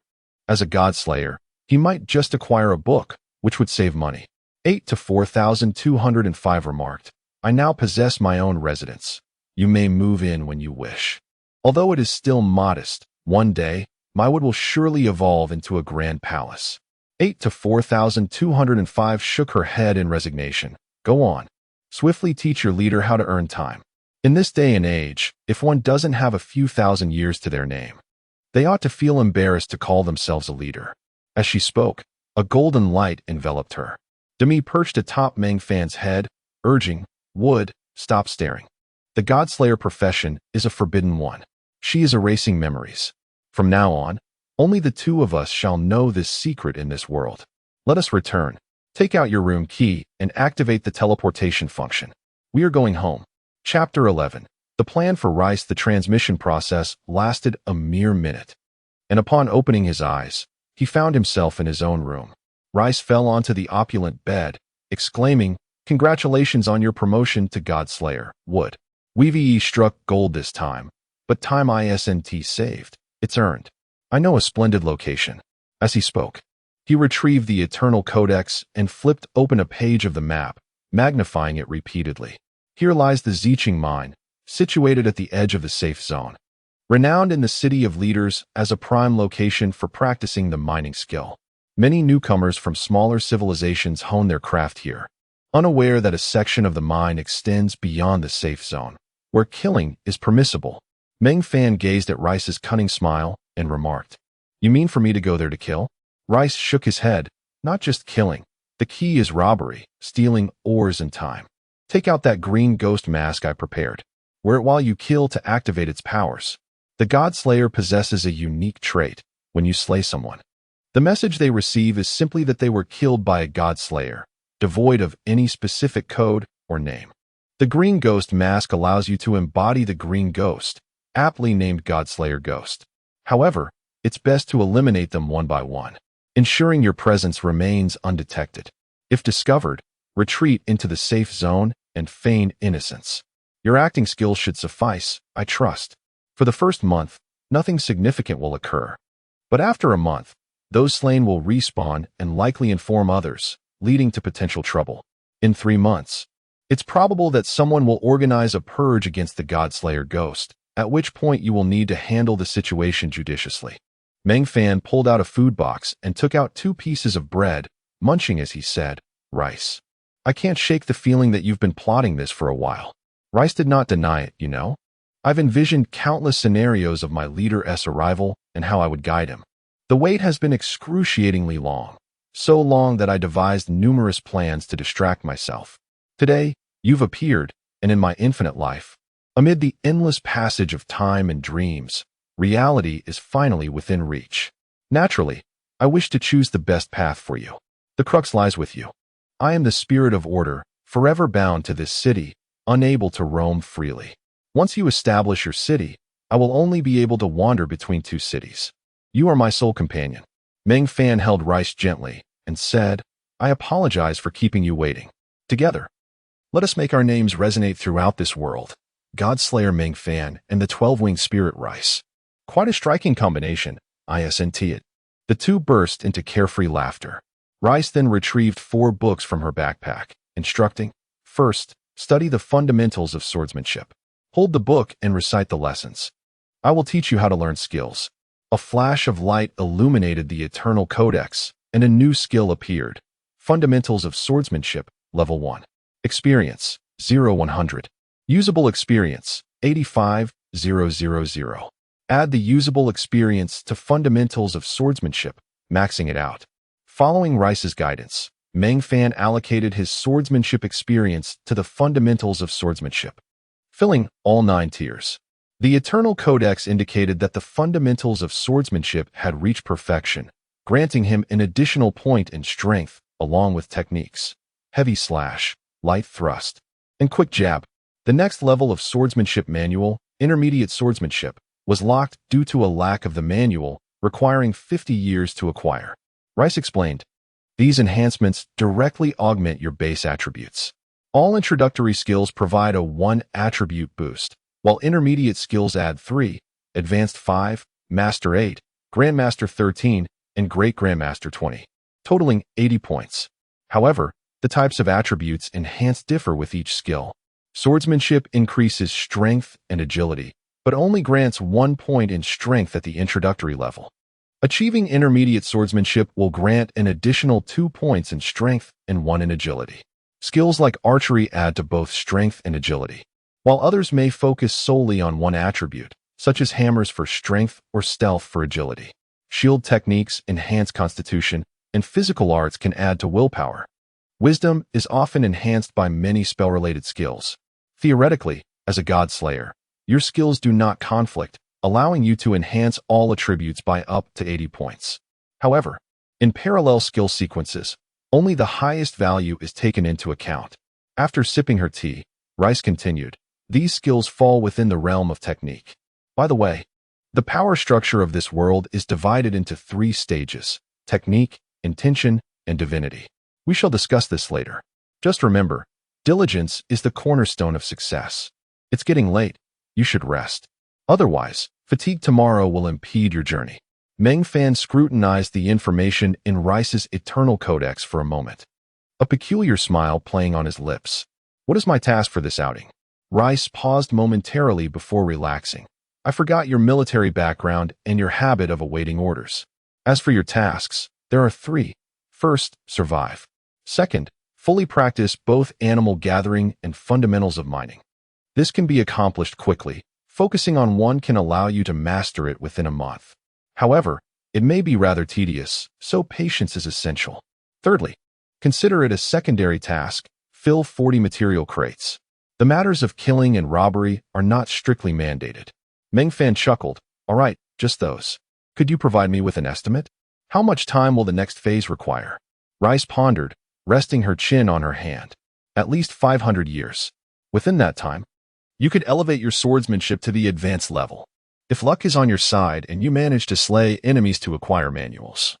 as a Godslayer, he might just acquire a book, which would save money." 8 to 4,205 remarked, "I now possess my own residence. You may move in when you wish. Although it is still modest, one day, my wood will surely evolve into a grand palace." 8 to 4,205 shook her head in resignation. "Go on. Swiftly teach your leader how to earn time. In this day and age, if one doesn't have a few thousand years to their name, they ought to feel embarrassed to call themselves a leader." As she spoke, a golden light enveloped her. Demi perched atop Meng Fan's head, urging, "Wood, stop staring. The Godslayer profession is a forbidden one. She is erasing memories. From now on, only the two of us shall know this secret in this world. Let us return. Take out your room key and activate the teleportation function. We are going home." Chapter 11. The plan for Rice. The transmission process lasted a mere minute, and upon opening his eyes, he found himself in his own room. Rice fell onto the opulent bed, exclaiming, "Congratulations on your promotion to Godslayer, Wood. We've struck gold this time, but time isn't saved. It's earned. I know a splendid location." As he spoke, he retrieved the Eternal Codex and flipped open a page of the map, magnifying it repeatedly. "Here lies the Zicheng mine, situated at the edge of the safe zone. Renowned in the City of Leaders as a prime location for practicing the mining skill. Many newcomers from smaller civilizations hone their craft here, unaware that a section of the mine extends beyond the safe zone, where killing is permissible." Meng Fan gazed at Rice's cunning smile and remarked, "You mean for me to go there to kill?" Rice shook his head. "Not just killing. The key is robbery, stealing ores and time. Take out that green ghost mask I prepared. Wear it while you kill to activate its powers. The Godslayer possesses a unique trait. When you slay someone, the message they receive is simply that they were killed by a Godslayer, devoid of any specific code or name. The green ghost mask allows you to embody the green ghost, aptly named Godslayer Ghost. However, it's best to eliminate them one by one, ensuring your presence remains undetected. If discovered, retreat into the safe zone and feign innocence. Your acting skills should suffice, I trust. For the first month, nothing significant will occur. But after a month, those slain will respawn and likely inform others, leading to potential trouble. In 3 months, it's probable that someone will organize a purge against the Godslayer Ghost, at which point you will need to handle the situation judiciously." Meng Fan pulled out a food box and took out 2 pieces of bread, munching as he said, "Rice, I can't shake the feeling that you've been plotting this for a while." Rice did not deny it, "You know, I've envisioned countless scenarios of my leader's arrival and how I would guide him. The wait has been excruciatingly long, so long that I devised numerous plans to distract myself. Today, you've appeared, and in my infinite life, amid the endless passage of time and dreams, reality is finally within reach. Naturally, I wish to choose the best path for you. The crux lies with you. I am the spirit of order, forever bound to this city, unable to roam freely. Once you establish your city, I will only be able to wander between 2 cities. You are my sole companion." Meng Fan held Rice gently and said, "I apologize for keeping you waiting. Together, let us make our names resonate throughout this world. Godslayer Meng Fan and the 12-winged spirit Rice. Quite a striking combination, isn't it?" The two burst into carefree laughter. Rice then retrieved 4 books from her backpack, instructing, "First, study the fundamentals of swordsmanship. Hold the book and recite the lessons. I will teach you how to learn skills." A flash of light illuminated the Eternal Codex, and a new skill appeared. Fundamentals of Swordsmanship, Level 1. Experience, 0-100. Usable experience, 85,000. Add the usable experience to Fundamentals of Swordsmanship, maxing it out. Following Rice's guidance, Meng Fan allocated his swordsmanship experience to the Fundamentals of Swordsmanship, filling all 9 tiers. The Eternal Codex indicated that the fundamentals of swordsmanship had reached perfection, granting him an additional point in strength, along with techniques, heavy slash, light thrust, and quick jab. The next level of swordsmanship manual, intermediate swordsmanship, was locked due to a lack of the manual, requiring 50 years to acquire. Rice explained, "These enhancements directly augment your base attributes. All introductory skills provide a 1 attribute boost, while intermediate skills add 3, advanced 5, master 8, grandmaster 13, and great grandmaster 20, totaling 80 points. However, the types of attributes enhanced differ with each skill. Swordsmanship increases strength and agility, but only grants 1 point in strength at the introductory level. Achieving intermediate swordsmanship will grant an additional 2 points in strength and 1 in agility. Skills like archery add to both strength and agility, while others may focus solely on 1 attribute, such as hammers for strength or stealth for agility. Shield techniques enhance constitution, and physical arts can add to willpower. Wisdom is often enhanced by many spell-related skills. Theoretically, as a god slayer, your skills do not conflict, allowing you to enhance all attributes by up to 80 points. However, in parallel skill sequences, only the highest value is taken into account. After sipping her tea, Rice continued, these skills fall within the realm of technique. By the way, the power structure of this world is divided into 3 stages: technique, intention, and divinity. We shall discuss this later. Just remember, diligence is the cornerstone of success. It's getting late. You should rest. Otherwise, fatigue tomorrow will impede your journey. Meng Fan scrutinized the information in Rice's eternal codex for a moment, a peculiar smile playing on his lips. What is my task for this outing? Rice paused momentarily before relaxing. I forgot your military background and your habit of awaiting orders. As for your tasks, there are 3. First, survive. Second, fully practice both animal gathering and fundamentals of mining. This can be accomplished quickly. Focusing on one can allow you to master it within a month. However, it may be rather tedious, so patience is essential. Thirdly, consider it a secondary task. Fill 40 material crates. The matters of killing and robbery are not strictly mandated. Meng Fan chuckled. All right, just those. Could you provide me with an estimate? How much time will the next phase require? Rice pondered, resting her chin on her hand. At least 500 years. Within that time, you could elevate your swordsmanship to the advanced level. If luck is on your side and you manage to slay enemies to acquire manuals,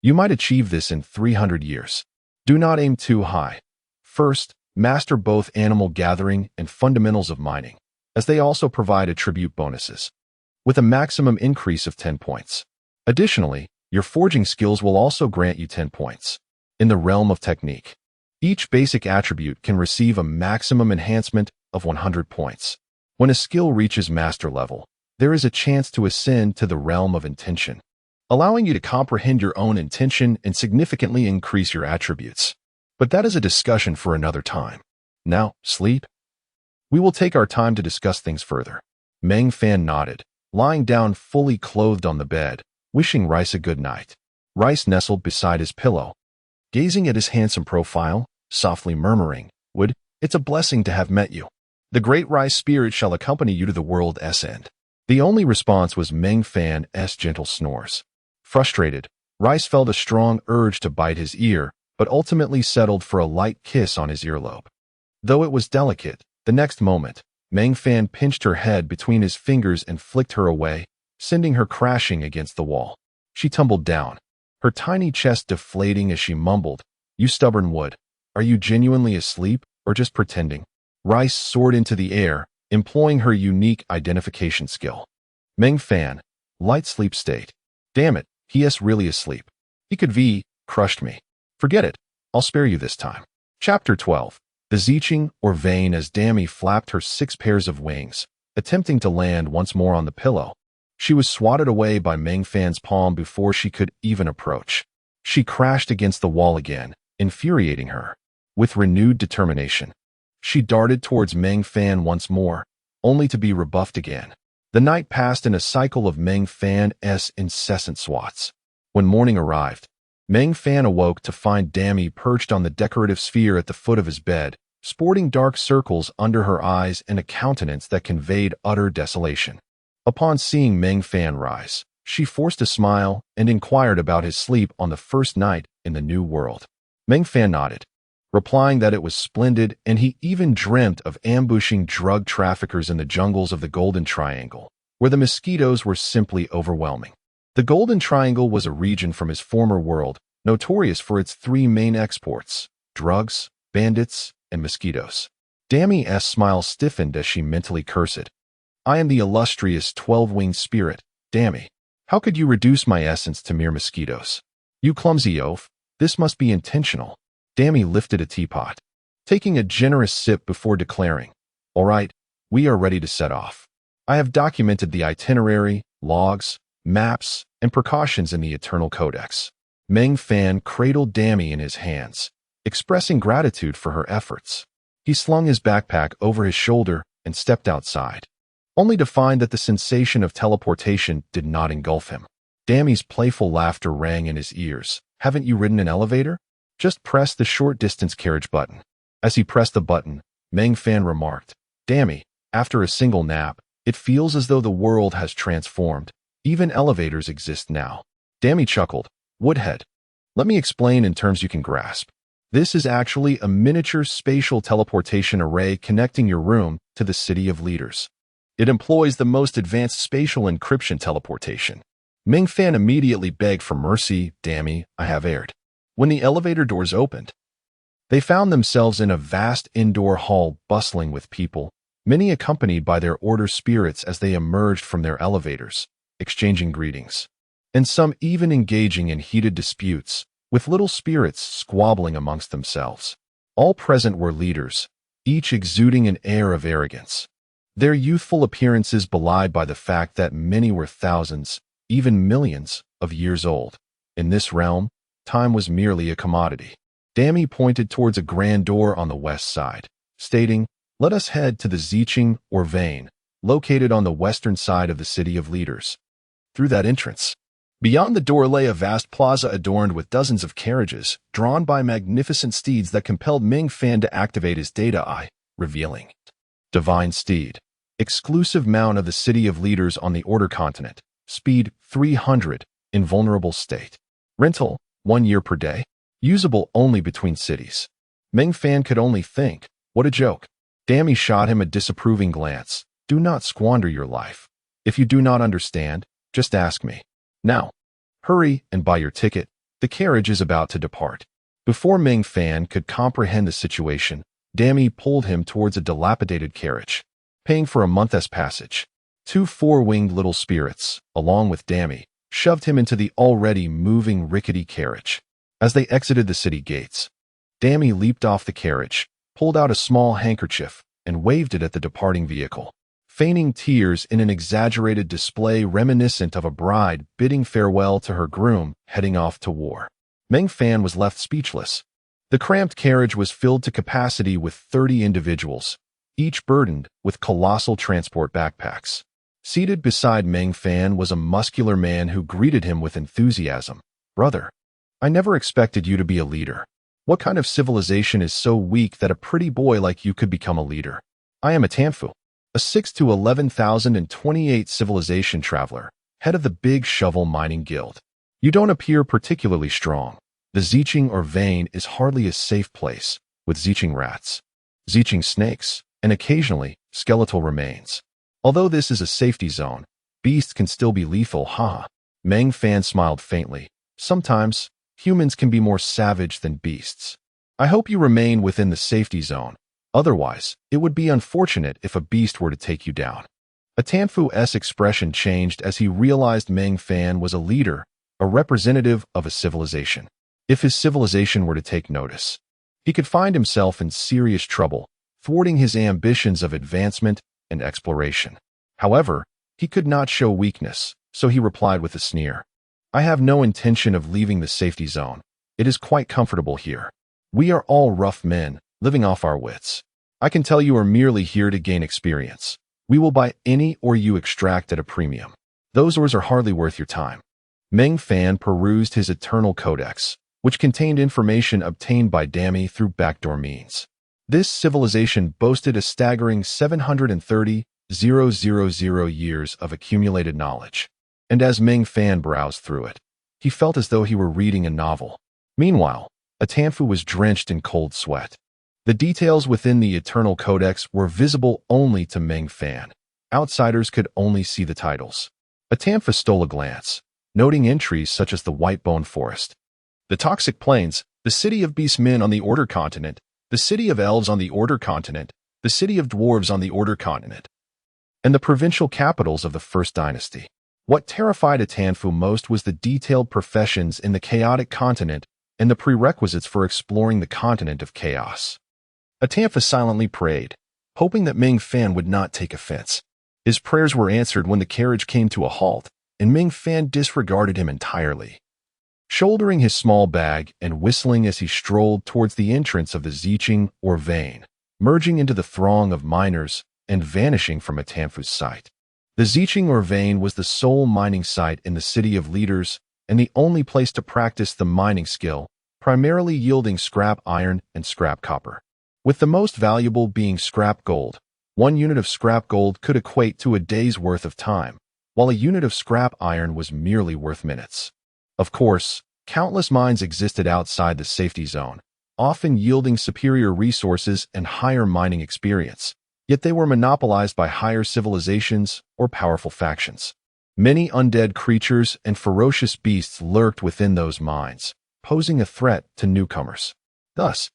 you might achieve this in 300 years. Do not aim too high. First, master both animal gathering and fundamentals of mining, as they also provide attribute bonuses, with a maximum increase of 10 points. Additionally, your forging skills will also grant you 10 points. In the realm of technique, each basic attribute can receive a maximum enhancement of 100 points. When a skill reaches master level, there is a chance to ascend to the realm of intention, allowing you to comprehend your own intention and significantly increase your attributes. But that is a discussion for another time. Now, sleep? We will take our time to discuss things further. Meng Fan nodded, lying down fully clothed on the bed, wishing Rice a good night. Rice nestled beside his pillow, gazing at his handsome profile, softly murmuring, it's a blessing to have met you. The great Rice spirit shall accompany you to the world's end. The only response was Meng Fan's gentle snores. Frustrated, Rice felt a strong urge to bite his ear, but ultimately settled for a light kiss on his earlobe. Though it was delicate, the next moment, Meng Fan pinched her head between his fingers and flicked her away, sending her crashing against the wall. She tumbled down, her tiny chest deflating as she mumbled, "You stubborn wood, are you genuinely asleep or just pretending?" Rice soared into the air, employing her unique identification skill. Meng Fan, light sleep state. Damn it, he is really asleep. He could crushed me. Forget it, I'll spare you this time. Chapter 12. Beseeching or vain as Dammy flapped her 6 pairs of wings, attempting to land once more on the pillow. She was swatted away by Meng Fan's palm before she could even approach. She crashed against the wall again, infuriating her. With renewed determination, she darted towards Meng Fan once more, only to be rebuffed again. The night passed in a cycle of Meng Fan's incessant swats. When morning arrived, Meng Fan awoke to find Dammy perched on the decorative sphere at the foot of his bed, sporting dark circles under her eyes and a countenance that conveyed utter desolation. Upon seeing Meng Fan rise, she forced a smile and inquired about his sleep on the first night in the new world. Meng Fan nodded, replying that it was splendid and he even dreamt of ambushing drug traffickers in the jungles of the Golden Triangle, where the mosquitoes were simply overwhelming. The Golden Triangle was a region from his former world, notorious for its 3 main exports: drugs, bandits, and mosquitoes. Dammy's smile stiffened as she mentally cursed. I am the illustrious 12-winged spirit, Dammy. How could you reduce my essence to mere mosquitoes? You clumsy oaf, this must be intentional. Dammy lifted a teapot, taking a generous sip before declaring, all right, we are ready to set off. I have documented the itinerary, logs, maps, and precautions in the Eternal Codex. Meng Fan cradled Dammy in his hands, expressing gratitude for her efforts. He slung his backpack over his shoulder and stepped outside, only to find that the sensation of teleportation did not engulf him. Dammy's playful laughter rang in his ears. Haven't you ridden an elevator? Just press the short-distance carriage button. As he pressed the button, Meng Fan remarked, "Dammy, after a single nap, it feels as though the world has transformed. Even elevators exist now." Dammy chuckled, "Woodhead, let me explain in terms you can grasp. This is actually a miniature spatial teleportation array connecting your room to the City of Leaders. It employs the most advanced spatial encryption teleportation." Meng Fan immediately begged for mercy. "Dammy, I have erred." When the elevator doors opened, they found themselves in a vast indoor hall bustling with people, many accompanied by their order spirits as they emerged from their elevators, exchanging greetings, and some even engaging in heated disputes, with little spirits squabbling amongst themselves. All present were leaders, each exuding an air of arrogance, their youthful appearances belied by the fact that many were thousands, even millions, of years old. In this realm, time was merely a commodity. Dammy pointed towards a grand door on the west side, stating, "Let us head to the Zeeching or Vein, located on the western side of the City of Leaders." Through that entrance, beyond the door lay a vast plaza adorned with dozens of carriages, drawn by magnificent steeds that compelled Meng Fan to activate his data eye, revealing Divine Steed, exclusive mount of the City of Leaders on the Order Continent, speed 300, invulnerable state. Rental, 1 year per day, usable only between cities. Meng Fan could only think, what a joke. Dammy shot him a disapproving glance. "Do not squander your life. If you do not understand, just ask me. Now, hurry and buy your ticket. The carriage is about to depart." Before Meng Fan could comprehend the situation, Dammy pulled him towards a dilapidated carriage, paying for a month's passage. Two four-winged little spirits, along with Dammy, shoved him into the already moving rickety carriage. As they exited the city gates, Dammy leaped off the carriage, pulled out a small handkerchief, and waved it at the departing vehicle, feigning tears in an exaggerated display reminiscent of a bride bidding farewell to her groom heading off to war. Meng Fan was left speechless. The cramped carriage was filled to capacity with 30 individuals, each burdened with colossal transport backpacks. Seated beside Meng Fan was a muscular man who greeted him with enthusiasm. "Brother, I never expected you to be a leader. What kind of civilization is so weak that a pretty boy like you could become a leader?" "I am a Tanfu, a 6 to 11,028 civilization traveler, head of the Big Shovel Mining Guild. You don't appear particularly strong. The Zeeching or Vein is hardly a safe place, with Zeeching rats, Zeeching snakes, and occasionally skeletal remains. Although this is a safety zone, beasts can still be lethal, haha." Meng Fan smiled faintly. "Sometimes, humans can be more savage than beasts. I hope you remain within the safety zone. Otherwise, it would be unfortunate if a beast were to take you down." A Tanfu's expression changed as he realized Meng Fan was a leader, a representative of a civilization. If his civilization were to take notice, he could find himself in serious trouble, thwarting his ambitions of advancement and exploration. However, he could not show weakness, so he replied with a sneer, "I have no intention of leaving the safety zone. It is quite comfortable here. We are all rough men, living off our wits. I can tell you are merely here to gain experience. We will buy any ore you extract at a premium. Those ores are hardly worth your time." Meng Fan perused his Eternal Codex, which contained information obtained by Dammy through backdoor means. This civilization boasted a staggering 730,000 years of accumulated knowledge, and as Meng Fan browsed through it, he felt as though he were reading a novel. Meanwhile, a Tanfu was drenched in cold sweat. The details within the Eternal Codex were visible only to Meng Fan. Outsiders could only see the titles. A Tanfu stole a glance, noting entries such as the Whitebone Forest, the Toxic Plains, the City of Beast Men on the Order Continent, the City of Elves on the Order Continent, the City of Dwarves on the Order Continent, and the provincial capitals of the First Dynasty. What terrified a Tanfu most was the detailed professions in the Chaotic Continent and the prerequisites for exploring the continent of chaos. A Tanfu silently prayed, hoping that Meng Fan would not take offense. His prayers were answered when the carriage came to a halt, and Meng Fan disregarded him entirely. Shouldering his small bag and whistling as he strolled towards the entrance of the Zeeching or Vein, merging into the throng of miners and vanishing from a Tanfu's sight. The Zeeching or Vein was the sole mining site in the City of Leaders and the only place to practice the mining skill primarily yielding scrap iron and scrap copper, with the most valuable being scrap gold. 1 unit of scrap gold could equate to a day's worth of time, while a unit of scrap iron was merely worth minutes. Of course, countless mines existed outside the safety zone, often yielding superior resources and higher mining experience, yet they were monopolized by higher civilizations or powerful factions. Many undead creatures and ferocious beasts lurked within those mines, posing a threat to newcomers. Thus,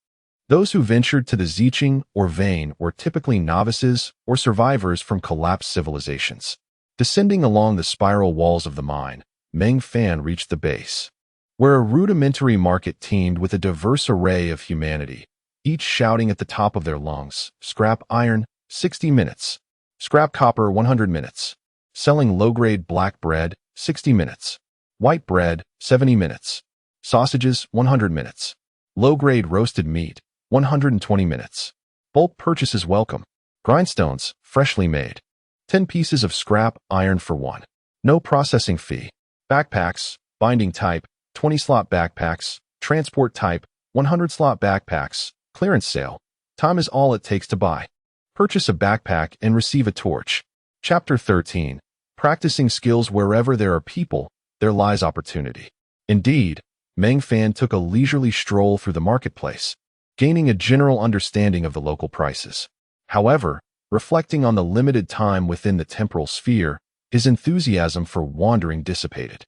those who ventured to the Ziching or vein were typically novices or survivors from collapsed civilizations. Descending along the spiral walls of the mine, Meng Fan reached the base, where a rudimentary market teemed with a diverse array of humanity, each shouting at the top of their lungs, "Scrap iron, 60 minutes. Scrap copper, 100 minutes. Selling low-grade black bread, 60 minutes. White bread, 70 minutes. Sausages, 100 minutes. Low-grade roasted meat, 120 minutes. Bulk purchases welcome. Grindstones, freshly made. 10 pieces of scrap iron for 1. No processing fee. Backpacks, binding type, 20-slot backpacks, transport type, 100-slot backpacks, clearance sale. Time is all it takes to buy. Purchase a backpack and receive a torch. Chapter 13. Practicing skills wherever there are people, there lies opportunity. Indeed, Meng Fan took a leisurely stroll through the marketplace, gaining a general understanding of the local prices. However, reflecting on the limited time within the temporal sphere, his enthusiasm for wandering dissipated.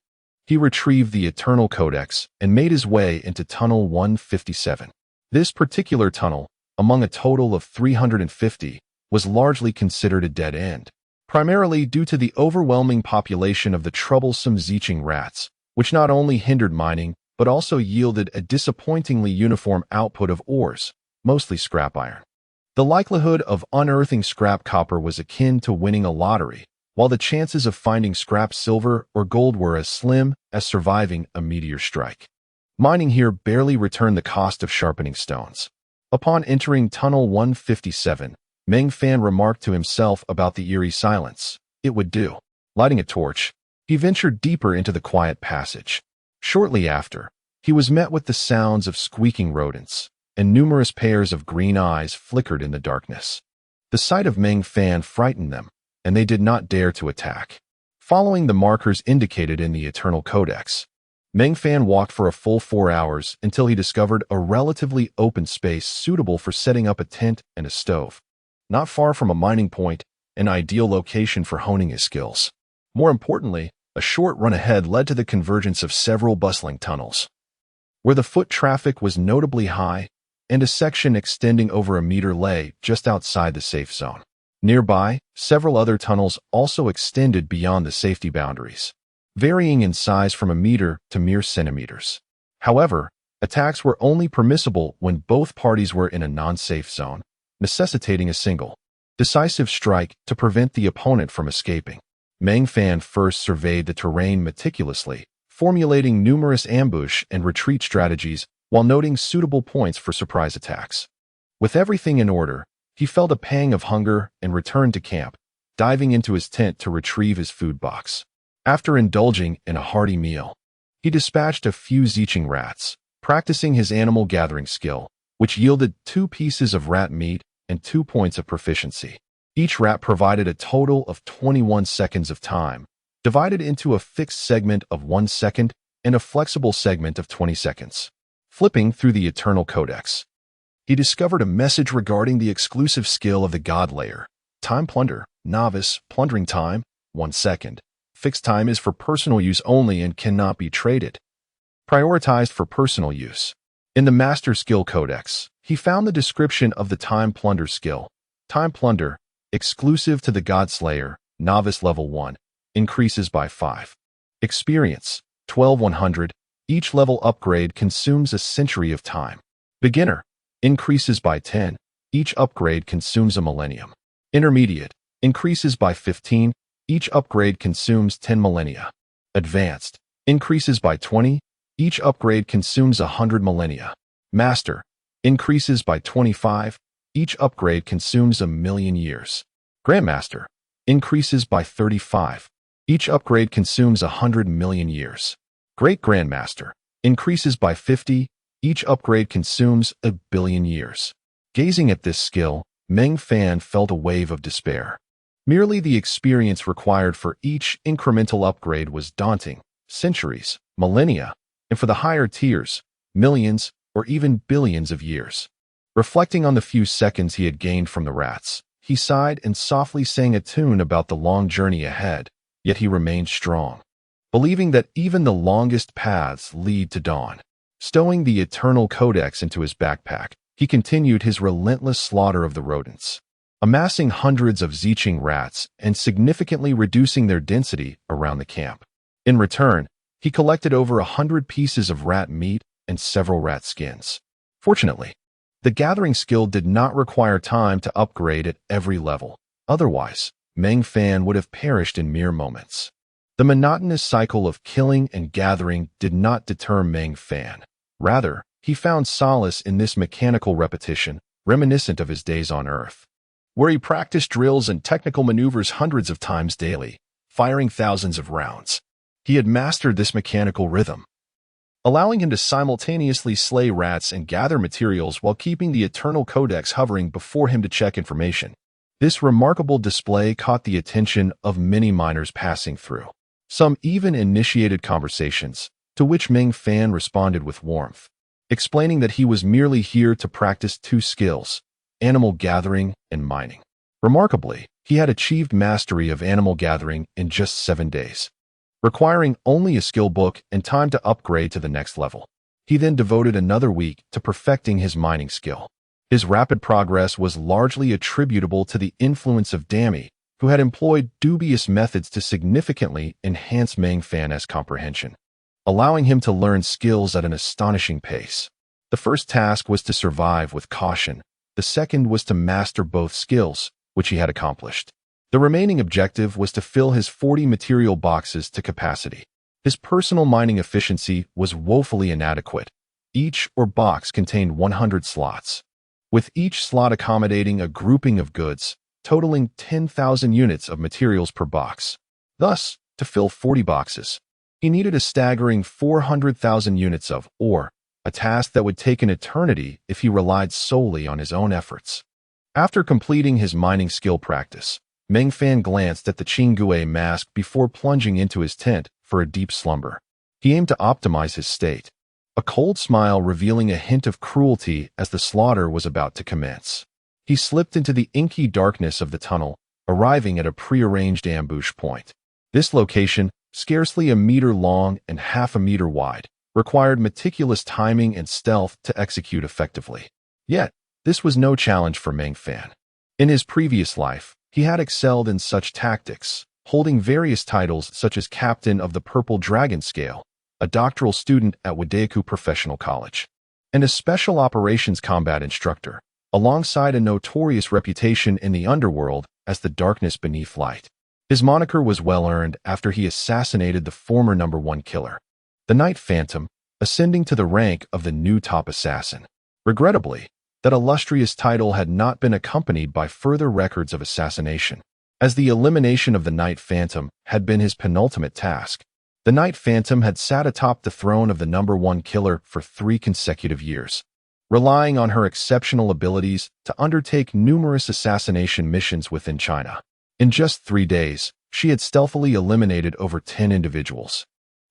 He retrieved the Eternal Codex and made his way into Tunnel 157. This particular tunnel, among a total of 350, was largely considered a dead end, primarily due to the overwhelming population of the troublesome Ziching rats, which not only hindered mining, but also yielded a disappointingly uniform output of ores, mostly scrap iron. The likelihood of unearthing scrap copper was akin to winning a lottery, while the chances of finding scrap silver or gold were as slim as surviving a meteor strike. Mining here barely returned the cost of sharpening stones. Upon entering Tunnel 157, Meng Fan remarked to himself about the eerie silence. It would do. Lighting a torch, he ventured deeper into the quiet passage. Shortly after, he was met with the sounds of squeaking rodents, and numerous pairs of green eyes flickered in the darkness. The sight of Meng Fan frightened them, and they did not dare to attack. Following the markers indicated in the Eternal Codex, Meng Fan walked for a full 4 hours until he discovered a relatively open space suitable for setting up a tent and a stove. Not far from a mining point, an ideal location for honing his skills. More importantly, a short run ahead led to the convergence of several bustling tunnels, where the foot traffic was notably high, and a section extending over a meter lay just outside the safe zone. Nearby, several other tunnels also extended beyond the safety boundaries, varying in size from a meter to mere centimeters. However, attacks were only permissible when both parties were in a non-safe zone, necessitating a single, decisive strike to prevent the opponent from escaping. Meng Fan first surveyed the terrain meticulously, formulating numerous ambush and retreat strategies while noting suitable points for surprise attacks. With everything in order, he felt a pang of hunger and returned to camp, diving into his tent to retrieve his food box. After indulging in a hearty meal, he dispatched a few Ziching rats, practicing his animal gathering skill, which yielded 2 pieces of rat meat and 2 points of proficiency. Each rat provided a total of 21 seconds of time, divided into a fixed segment of 1 second and a flexible segment of 20 seconds. Flipping through the Eternal Codex, he discovered a message regarding the exclusive skill of the God Layer. Time Plunder, Novice, Plundering Time, 1 second. Fixed time is for personal use only and cannot be traded. Prioritized for personal use. In the Master Skill Codex, he found the description of the Time Plunder skill. Time Plunder, exclusive to the God Slayer, Novice Level 1, increases by 5. Experience, 12,100. Each level upgrade consumes a century of time. Beginner, increases by 10. Each upgrade consumes a millennium. Intermediate, increases by 15. Each upgrade consumes 10 millennia. Advanced, increases by 20. Each upgrade consumes 100 millennia. Master, increases by 25. Each upgrade consumes 1,000,000 years. Grandmaster, increases by 35. Each upgrade consumes 100 million years. Great Grandmaster, increases by 50. Each upgrade consumes 1 billion years. Gazing at this skill, Meng Fan felt a wave of despair. Merely the experience required for each incremental upgrade was daunting. Centuries, millennia, and for the higher tiers, millions or even billions of years. Reflecting on the few seconds he had gained from the rats, he sighed and softly sang a tune about the long journey ahead, yet he remained strong, believing that even the longest paths lead to dawn. Stowing the eternal codex into his backpack, he continued his relentless slaughter of the rodents, amassing hundreds of Zicheng rats and significantly reducing their density around the camp. In return, he collected over 100 pieces of rat meat and several rat skins. Fortunately, the gathering skill did not require time to upgrade at every level. Otherwise, Meng Fan would have perished in mere moments. The monotonous cycle of killing and gathering did not deter Meng Fan. Rather, he found solace in this mechanical repetition, reminiscent of his days on Earth, where he practiced drills and technical maneuvers hundreds of times daily, firing thousands of rounds. He had mastered this mechanical rhythm, allowing him to simultaneously slay rats and gather materials while keeping the eternal codex hovering before him to check information. This remarkable display caught the attention of many miners passing through. Some even initiated conversations, to which Meng Fan responded with warmth, explaining that he was merely here to practice two skills, animal gathering and mining. Remarkably, he had achieved mastery of animal gathering in just 7 days, requiring only a skill book and time to upgrade to the next level. He then devoted another week to perfecting his mining skill. His rapid progress was largely attributable to the influence of Dami, who had employed dubious methods to significantly enhance Meng Fan's comprehension, allowing him to learn skills at an astonishing pace. The first task was to survive with caution. The second was to master both skills, which he had accomplished. The remaining objective was to fill his 40 material boxes to capacity. His personal mining efficiency was woefully inadequate. Each box contained 100 slots, with each slot accommodating a grouping of goods, totaling 10,000 units of materials per box. Thus, to fill 40 boxes, he needed a staggering 400,000 units of ore, a task that would take an eternity if he relied solely on his own efforts. After completing his mining skill practice, Meng Fan glanced at the Qinggui mask before plunging into his tent for a deep slumber. He aimed to optimize his state, a cold smile revealing a hint of cruelty as the slaughter was about to commence. He slipped into the inky darkness of the tunnel, arriving at a prearranged ambush point. This location, scarcely a meter long and half a meter wide, required meticulous timing and stealth to execute effectively. Yet, this was no challenge for Meng Fan. In his previous life, he had excelled in such tactics, holding various titles such as Captain of the Purple Dragon Scale, a doctoral student at Wadeku Professional College, and a Special Operations Combat Instructor, alongside a notorious reputation in the underworld as the Darkness Beneath Light. His moniker was well-earned after he assassinated the former #1 killer, the Night Phantom, ascending to the rank of the new top assassin. Regrettably, that illustrious title had not been accompanied by further records of assassination. As the elimination of the Night Phantom had been his penultimate task, the Night Phantom had sat atop the throne of the #1 killer for 3 consecutive years, relying on her exceptional abilities to undertake numerous assassination missions within China. In just 3 days, she had stealthily eliminated over 10 individuals.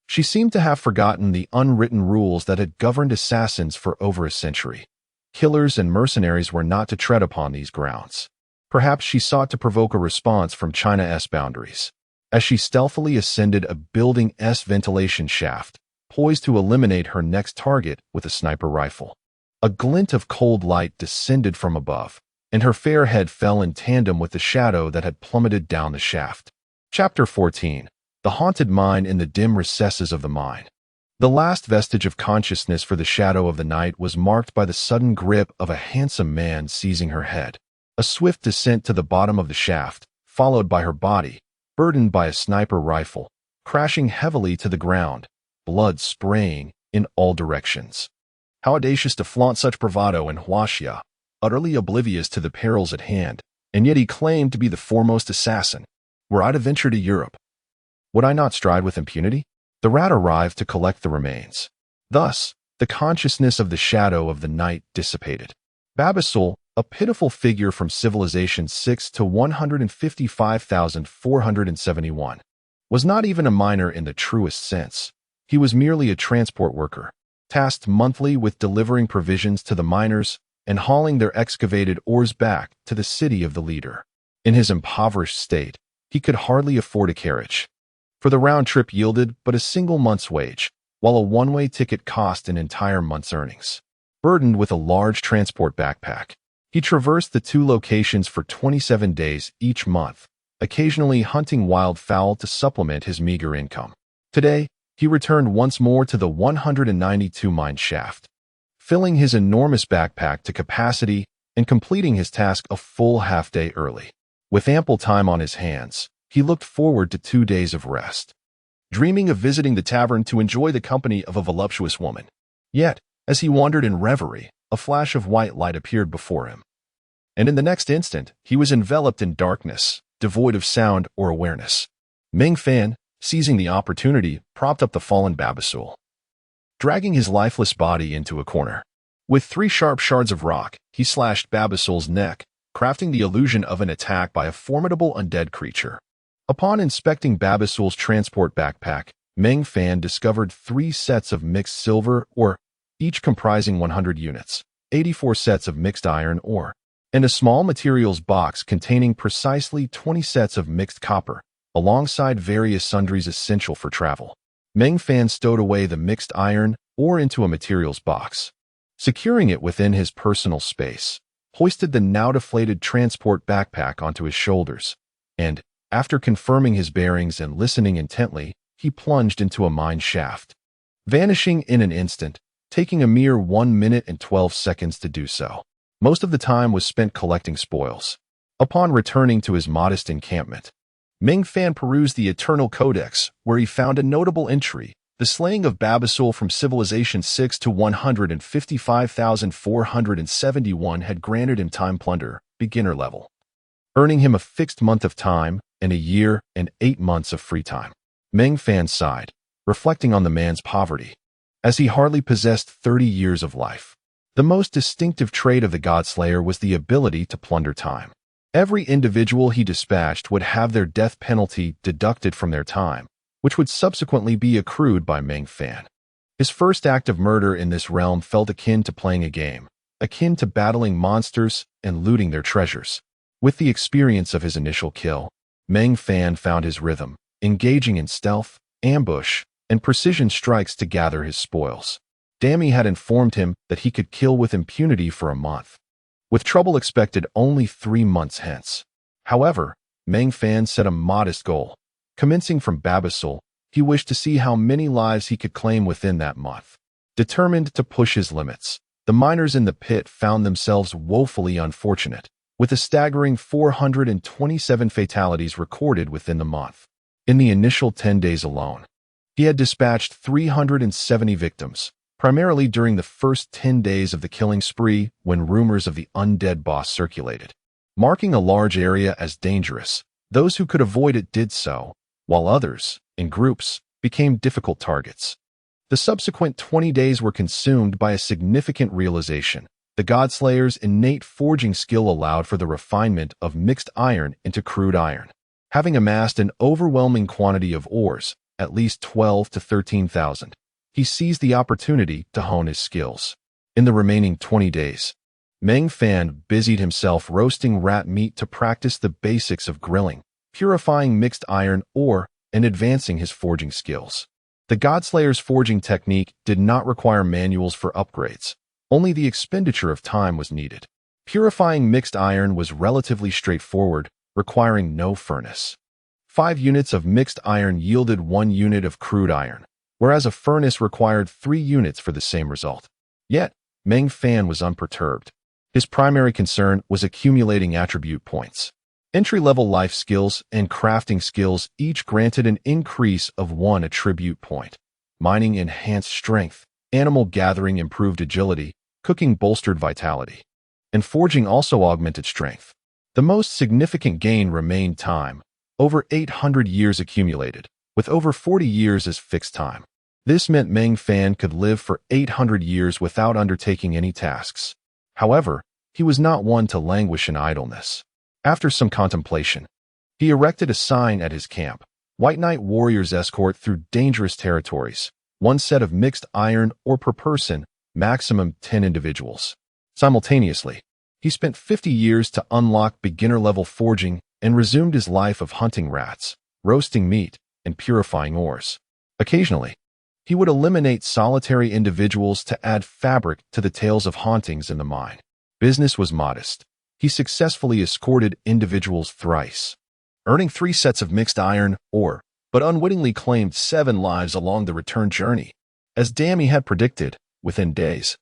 She seemed to have forgotten the unwritten rules that had governed assassins for over a century. Killers and mercenaries were not to tread upon these grounds. Perhaps she sought to provoke a response from China's boundaries, as she stealthily ascended a building's ventilation shaft, poised to eliminate her next target with a sniper rifle. A glint of cold light descended from above, and her fair head fell in tandem with the shadow that had plummeted down the shaft. Chapter 14. The Haunted Mine in the Dim Recesses of the Mine. The last vestige of consciousness for the Shadow of the Night was marked by the sudden grip of a handsome man seizing her head. A swift descent to the bottom of the shaft, followed by her body, burdened by a sniper rifle, crashing heavily to the ground, blood spraying in all directions. How audacious to flaunt such bravado in Huaxia, utterly oblivious to the perils at hand, and yet he claimed to be the foremost assassin. Were I to venture to Europe, would I not stride with impunity? The rat arrived to collect the remains. Thus, the the consciousness of the shadow of the night dissipated. Babasul, a pitiful figure from Civilization 6 to 155,471, was not even a miner in the truest sense. He was merely a transport worker, tasked monthly with delivering provisions to the miners and hauling their excavated ores back to the city of the leader. In his impoverished state, he could hardly afford a carriage, for the round trip yielded but a single month's wage, while a one-way ticket cost an entire month's earnings. Burdened with a large transport backpack, he traversed the two locations for 27 days each month, occasionally hunting wild fowl to supplement his meager income. Today, he returned once more to the 192 mine shaft, filling his enormous backpack to capacity and completing his task a full half-day early. With ample time on his hands, he looked forward to 2 days of rest, dreaming of visiting the tavern to enjoy the company of a voluptuous woman. Yet, as he wandered in reverie, a flash of white light appeared before him, and in the next instant, he was enveloped in darkness, devoid of sound or awareness. Meng Fan, seizing the opportunity, propped up the fallen Babasul, dragging his lifeless body into a corner. With 3 sharp shards of rock, he slashed Babasul's neck, crafting the illusion of an attack by a formidable undead creature. Upon inspecting Babasul's transport backpack, Meng Fan discovered 3 sets of mixed silver ore, each comprising 100 units, 84 sets of mixed iron ore, and a small materials box containing precisely 20 sets of mixed copper, alongside various sundries essential for travel. Meng Fan stowed away the mixed iron ore into a materials box, securing it within his personal space, hoisted the now-deflated transport backpack onto his shoulders, and, after confirming his bearings and listening intently, he plunged into a mine shaft, vanishing in an instant, taking a mere 1 minute and 12 seconds to do so. Most of the time was spent collecting spoils. Upon returning to his modest encampment, Meng Fan perused the Eternal Codex, where he found a notable entry: the slaying of Babasul from Civilization 6 to 155,471 had granted him time plunder, beginner level, earning him a fixed month of time and a year and 8 months of free time. Meng Fan sighed, reflecting on the man's poverty, as he hardly possessed 30 years of life. The most distinctive trait of the Godslayer was the ability to plunder time. Every individual he dispatched would have their death penalty deducted from their time, which would subsequently be accrued by Meng Fan. His first act of murder in this realm felt akin to playing a game, akin to battling monsters and looting their treasures. With the experience of his initial kill, Meng Fan found his rhythm, engaging in stealth, ambush, and precision strikes to gather his spoils. Dami had informed him that he could kill with impunity for a month, with trouble expected only 3 months hence. However, Meng Fan set a modest goal. Commencing from Babasul, he wished to see how many lives he could claim within that month. Determined to push his limits, the miners in the pit found themselves woefully unfortunate, with a staggering 427 fatalities recorded within the month. In the initial 10 days alone, he had dispatched 370 victims, primarily during the first 10 days of the killing spree when rumors of the undead boss circulated. Marking a large area as dangerous, those who could avoid it did so, while others, in groups, became difficult targets. The subsequent 20 days were consumed by a significant realization. The Godslayer's innate forging skill allowed for the refinement of mixed iron into crude iron. Having amassed an overwhelming quantity of ores, at least 12 to 13,000, he seized the opportunity to hone his skills. In the remaining 20 days, Meng Fan busied himself roasting rat meat to practice the basics of grilling, purifying mixed iron ore, and advancing his forging skills. The Godslayer's forging technique did not require manuals for upgrades. Only the expenditure of time was needed. Purifying mixed iron was relatively straightforward, requiring no furnace. 5 units of mixed iron yielded 1 unit of crude iron, whereas a furnace required 3 units for the same result. Yet, Meng Fan was unperturbed. His primary concern was accumulating attribute points. Entry-level life skills and crafting skills each granted an increase of 1 attribute point. Mining enhanced strength, animal gathering improved agility, cooking bolstered vitality, and forging also augmented strength. The most significant gain remained time. Over 800 years accumulated, with over 40 years as fixed time. This meant Meng Fan could live for 800 years without undertaking any tasks. However, he was not one to languish in idleness. After some contemplation, he erected a sign at his camp: White Knight Warriors escort through dangerous territories, one set of mixed iron or per person, maximum 10 individuals. Simultaneously, he spent 50 years to unlock beginner-level forging and resumed his life of hunting rats, roasting meat, and purifying ores. Occasionally, he would eliminate solitary individuals to add fabric to the tales of hauntings in the mine. Business was modest. He successfully escorted individuals thrice, earning 3 sets of mixed iron ore, but unwittingly claimed 7 lives along the return journey. As Dammy had predicted, within days,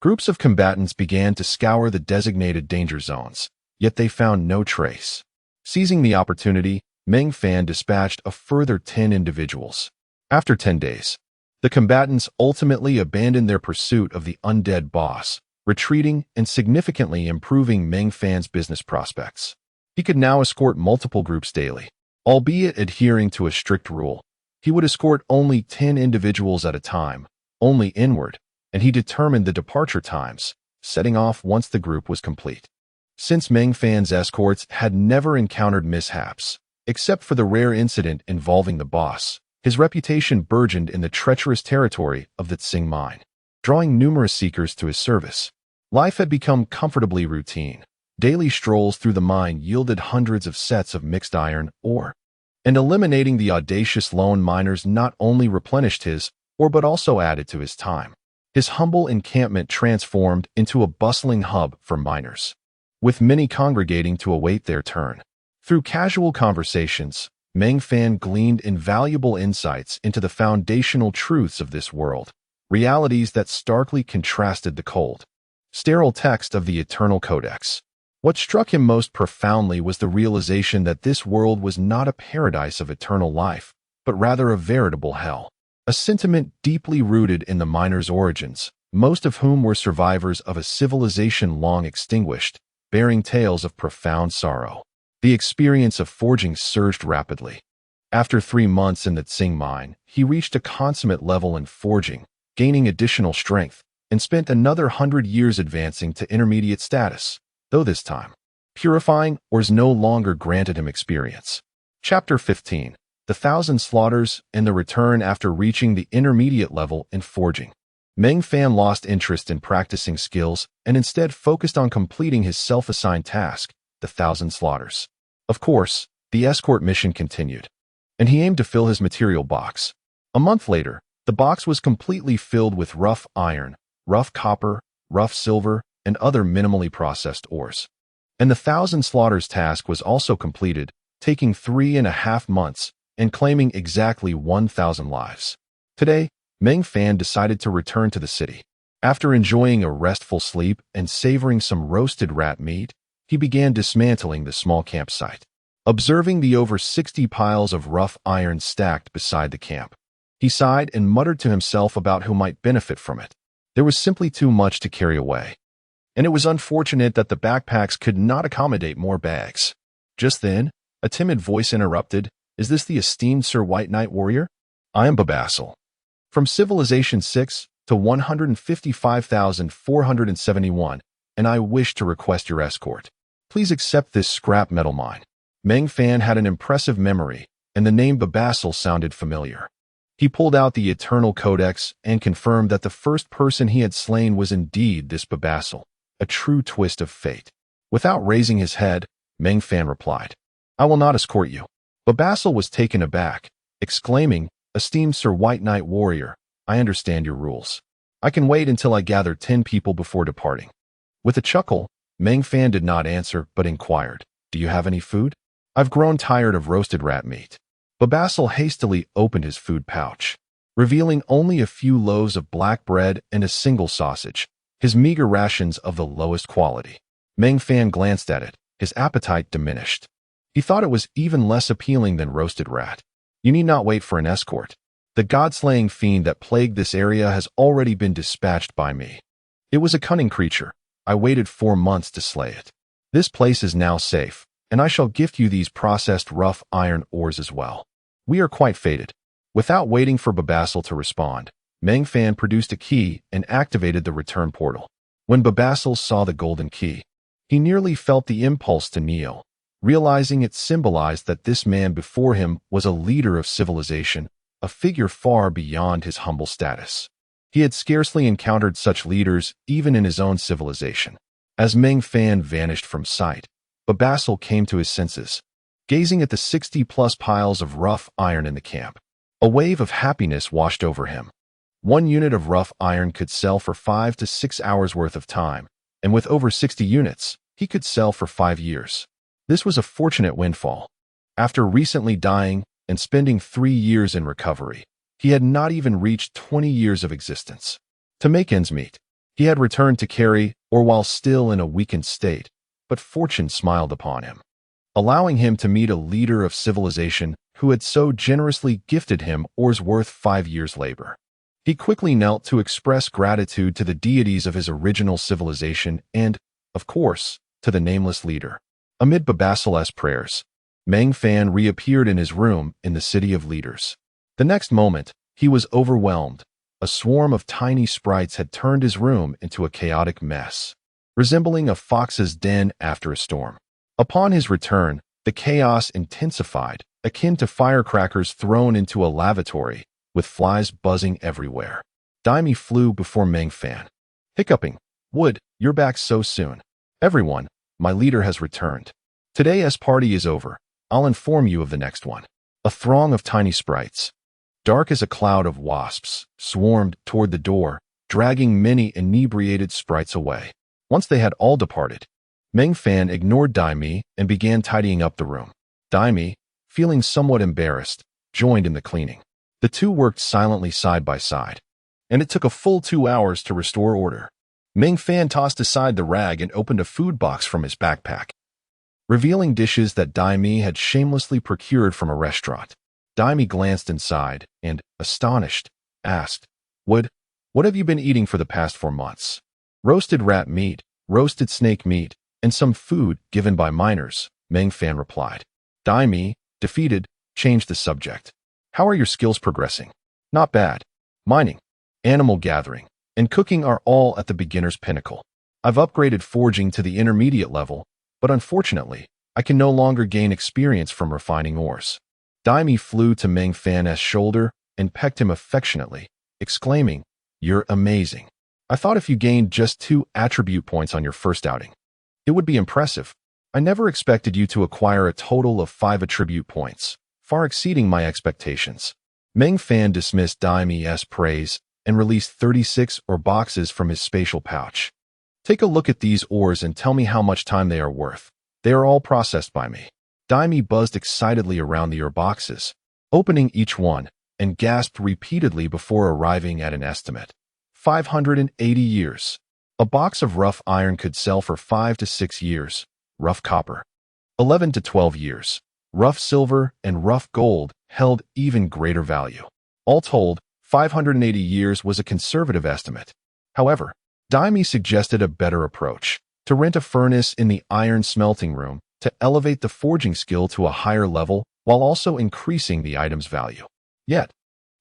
groups of combatants began to scour the designated danger zones, yet they found no trace. Seizing the opportunity, Meng Fan dispatched a further 10 individuals. After 10 days, the combatants ultimately abandoned their pursuit of the undead boss, retreating and significantly improving Meng Fan's business prospects. He could now escort multiple groups daily, albeit adhering to a strict rule. He would escort only 10 individuals at a time, only inward, and he determined the departure times, setting off once the group was complete. Since Meng Fan's escorts had never encountered mishaps, except for the rare incident involving the boss, his reputation burgeoned in the treacherous territory of the Tsing mine, drawing numerous seekers to his service. Life had become comfortably routine. Daily strolls through the mine yielded hundreds of sets of mixed iron ore, and eliminating the audacious lone miners not only replenished his ore but also added to his time. His humble encampment transformed into a bustling hub for miners, with many congregating to await their turn. Through casual conversations, Meng Fan gleaned invaluable insights into the foundational truths of this world, realities that starkly contrasted the cold, sterile text of the Eternal Codex. What struck him most profoundly was the realization that this world was not a paradise of eternal life, but rather a veritable hell. A sentiment deeply rooted in the miners' origins, most of whom were survivors of a civilization long extinguished, bearing tales of profound sorrow. The experience of forging surged rapidly. After 3 months in the Tsing mine, he reached a consummate level in forging, gaining additional strength, and spent another 100 years advancing to intermediate status, though this time, purifying ores no longer granted him experience. Chapter 15. The 1,000 Slaughters and the Return after reaching the intermediate level in forging. Meng Fan lost interest in practicing skills and instead focused on completing his self-assigned task, the 1,000 Slaughters. Of course, the escort mission continued, and he aimed to fill his material box. A month later, the box was completely filled with rough iron, rough copper, rough silver, and other minimally processed ores. And the 1,000 Slaughters task was also completed, taking 3.5 months and claiming exactly 1,000 lives. Today, Meng Fan decided to return to the city. After enjoying a restful sleep and savoring some roasted rat meat, he began dismantling the small campsite. Observing the over 60 piles of rough iron stacked beside the camp, he sighed and muttered to himself about who might benefit from it. There was simply too much to carry away, and it was unfortunate that the backpacks could not accommodate more bags. Just then, a timid voice interrupted, "Is this the esteemed Sir White Knight Warrior? I am Babasil, from Civilization 6 to 155,471, and I wish to request your escort. Please accept this scrap metal mine." Meng Fan had an impressive memory, and the name Babasil sounded familiar. He pulled out the Eternal Codex and confirmed that the first person he had slain was indeed this Babasil, a true twist of fate. Without raising his head, Meng Fan replied, "I will not escort you." Babasil was taken aback, exclaiming, "Esteemed Sir White Knight Warrior, I understand your rules. I can wait until I gather 10 people before departing." With a chuckle, Meng Fan did not answer but inquired, "Do you have any food? I've grown tired of roasted rat meat." Babasil hastily opened his food pouch, revealing only a few loaves of black bread and a single sausage, his meager rations of the lowest quality. Meng Fan glanced at it, his appetite diminished. He thought it was even less appealing than roasted rat. "You need not wait for an escort. The god-slaying fiend that plagued this area has already been dispatched by me. It was a cunning creature. I waited 4 months to slay it. This place is now safe, and I shall gift you these processed rough iron ores as well. We are quite fated. Without waiting for Babassil to respond, Meng Fan produced a key and activated the return portal. When Babassil saw the golden key, he nearly felt the impulse to kneel, realizing it symbolized that this man before him was a leader of civilization, a figure far beyond his humble status. He had scarcely encountered such leaders even in his own civilization. As Meng Fan vanished from sight, Babassil came to his senses, gazing at the 60-plus piles of rough iron in the camp. A wave of happiness washed over him. 1 unit of rough iron could sell for 5 to 6 hours worth of time, and with over 60 units, he could sell for 5 years. This was a fortunate windfall. After recently dying and spending 3 years in recovery, he had not even reached 20 years of existence. To make ends meet, he had returned to Kerry, or while still in a weakened state, but fortune smiled upon him, allowing him to meet a leader of civilization who had so generously gifted him ores worth 5 years' labor. He quickly knelt to express gratitude to the deities of his original civilization and, of course, to the nameless leader. Amid Babassil's prayers, Meng Fan reappeared in his room in the City of Leaders. The next moment, he was overwhelmed. A swarm of tiny sprites had turned his room into a chaotic mess, resembling a fox's den after a storm. Upon his return, the chaos intensified, akin to firecrackers thrown into a lavatory, with flies buzzing everywhere. Daimi flew before Meng Fan, hiccuping, "Wood, you're back so soon. Everyone, my leader has returned. Today's party is over. I'll inform you of the next one." A throng of tiny sprites, dark as a cloud of wasps, swarmed toward the door, dragging many inebriated sprites away. Once they had all departed, Meng Fan ignored Daimi and began tidying up the room. Daimi, feeling somewhat embarrassed, joined in the cleaning. The two worked silently side by side, and it took a full 2 hours to restore order. Meng Fan tossed aside the rag and opened a food box from his backpack, revealing dishes that Daimi had shamelessly procured from a restaurant. Daimi glanced inside and, astonished, asked, "Wood, what have you been eating for the past 4 months?" "Roasted rat meat, roasted snake meat, and some food given by miners," Meng Fan replied. Daimi, defeated, changed the subject. "How are your skills progressing?" "Not bad. Mining, animal gathering, and cooking are all at the beginner's pinnacle. I've upgraded forging to the intermediate level, but unfortunately, I can no longer gain experience from refining ores." Daimi flew to Meng Fan's shoulder and pecked him affectionately, exclaiming, "You're amazing. I thought if you gained just 2 attribute points on your first outing, it would be impressive. I never expected you to acquire a total of 5 attribute points, far exceeding my expectations." Meng Fan dismissed Daimi's praise and released 36 ore boxes from his spatial pouch. "Take a look at these ores and tell me how much time they are worth. They are all processed by me." Daimi buzzed excitedly around the ore boxes, opening each one, and gasped repeatedly before arriving at an estimate. 580 years. A box of rough iron could sell for 5 to 6 years, rough copper. 11 to 12 years. Rough silver and rough gold held even greater value. All told, 580 years was a conservative estimate. However, Daimi suggested a better approach: to rent a furnace in the iron smelting room to elevate the forging skill to a higher level while also increasing the item's value. Yet,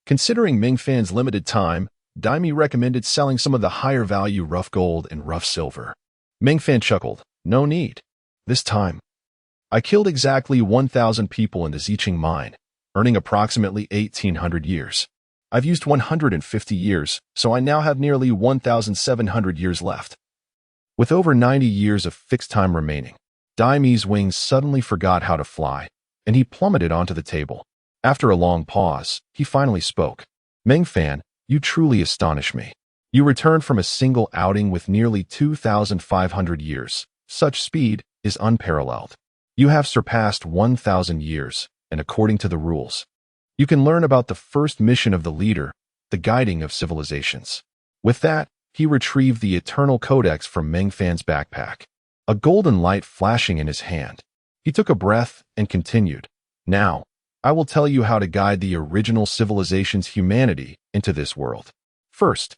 considering Meng Fan's limited time, Daimi recommended selling some of the higher value rough gold and rough silver. Meng Fan chuckled, "No need. This time, I killed exactly 1,000 people in the Ziqing mine, earning approximately 1,800 years. I've used 150 years, so I now have nearly 1,700 years left." With over 90 years of fixed time remaining, Daimi's wings suddenly forgot how to fly, and he plummeted onto the table. After a long pause, he finally spoke. "Meng Fan, you truly astonish me. You returned from a single outing with nearly 2,500 years. Such speed is unparalleled. You have surpassed 1,000 years, and according to the rules, you can learn about the first mission of the leader, the guiding of civilizations." With that, he retrieved the Eternal Codex from Meng Fan's backpack, a golden light flashing in his hand. He took a breath and continued, "Now, I will tell you how to guide the original civilization's humanity into this world. First,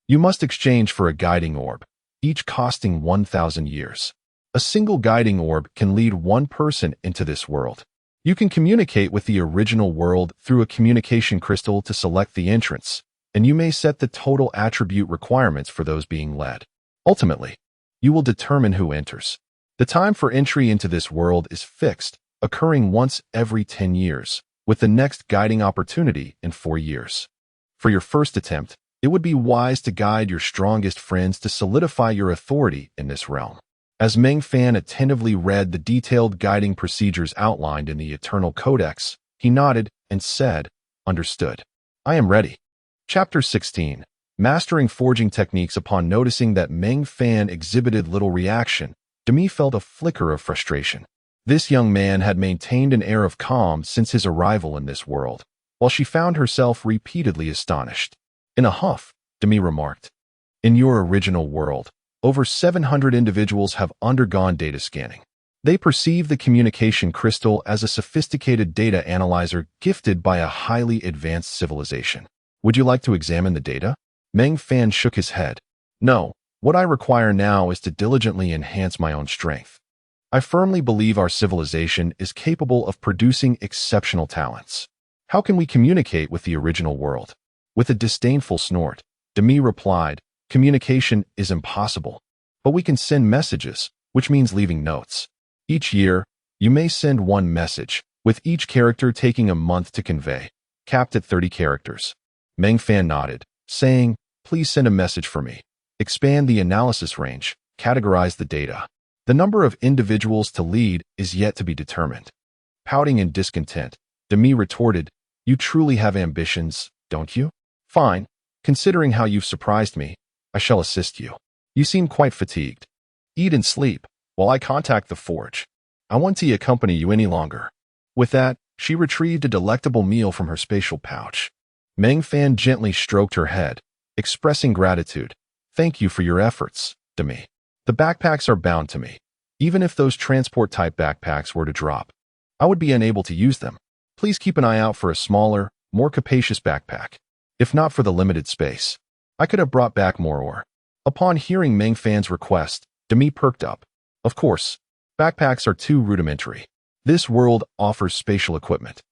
you must exchange for a guiding orb, each costing 1,000 years. A single guiding orb can lead one person into this world. You can communicate with the original world through a communication crystal to select the entrance, and you may set the total attribute requirements for those being led. Ultimately, you will determine who enters. The time for entry into this world is fixed, occurring once every 10 years, with the next guiding opportunity in 4 years. For your first attempt, it would be wise to guide your strongest friends to solidify your authority in this realm. As Meng Fan attentively read the detailed guiding procedures outlined in the Eternal Codex, he nodded and said, "Understood. I am ready." Chapter 16. Mastering Forging Techniques. Upon noticing that Meng Fan exhibited little reaction, Demi felt a flicker of frustration. This young man had maintained an air of calm since his arrival in this world, while she found herself repeatedly astonished. In a huff, Demi remarked, "In your original world, over 700 individuals have undergone data scanning. They perceive the communication crystal as a sophisticated data analyzer gifted by a highly advanced civilization. Would you like to examine the data?" Meng Fan shook his head. "No, what I require now is to diligently enhance my own strength. I firmly believe our civilization is capable of producing exceptional talents. How can we communicate with the original world?" With a disdainful snort, Demi replied, "Communication is impossible, but we can send messages, which means leaving notes. Each year, you may send one message, with each character taking a month to convey, capped at 30 characters. Meng Fan nodded, saying, "Please send a message for me. Expand the analysis range, categorize the data. The number of individuals to lead is yet to be determined." Pouting in discontent, Demi retorted, "You truly have ambitions, don't you? Fine. Considering how you've surprised me, I shall assist you. You seem quite fatigued. Eat and sleep, while I contact the forge. I won't accompany you any longer." With that, she retrieved a delectable meal from her spatial pouch. Meng Fan gently stroked her head, expressing gratitude. "Thank you for your efforts, Demi. The backpacks are bound to me. Even if those transport-type backpacks were to drop, I would be unable to use them. Please keep an eye out for a smaller, more capacious backpack. If not for the limited space, I could have brought back more ore." Upon hearing Meng Fan's request, Demi perked up. "Of course, backpacks are too rudimentary. This world offers spatial equipment,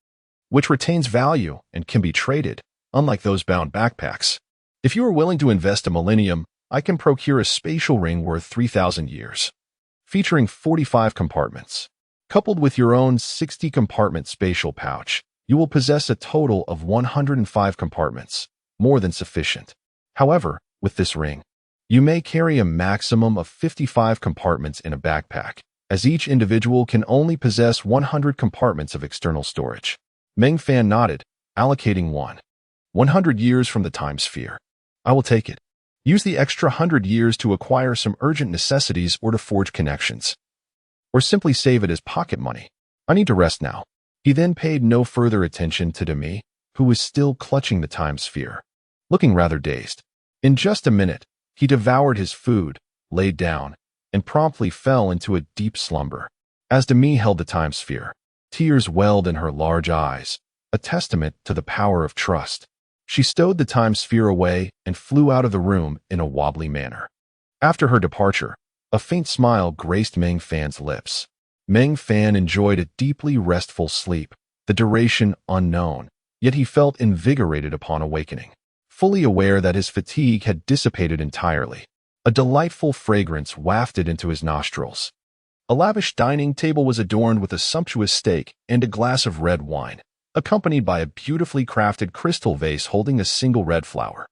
which retains value and can be traded, unlike those bound backpacks. If you are willing to invest a millennium, I can procure a spatial ring worth 3,000 years, featuring 45 compartments. Coupled with your own 60-compartment spatial pouch, you will possess a total of 105 compartments, more than sufficient. However, with this ring, you may carry a maximum of 55 compartments in a backpack, as each individual can only possess 100 compartments of external storage." Meng Fan nodded, allocating 100 years from the time sphere. "I will take it. Use the extra 100 years to acquire some urgent necessities or to forge connections. Or simply save it as pocket money. I need to rest now." He then paid no further attention to Demi, who was still clutching the time sphere, looking rather dazed. In just a minute, he devoured his food, laid down, and promptly fell into a deep slumber. As Demi held the time sphere, tears welled in her large eyes, a testament to the power of trust. She stowed the time sphere away and flew out of the room in a wobbly manner. After her departure, a faint smile graced Meng Fan's lips. Meng Fan enjoyed a deeply restful sleep, the duration unknown, yet he felt invigorated upon awakening, fully aware that his fatigue had dissipated entirely. A delightful fragrance wafted into his nostrils. A lavish dining table was adorned with a sumptuous steak and a glass of red wine, accompanied by a beautifully crafted crystal vase holding a single red flower.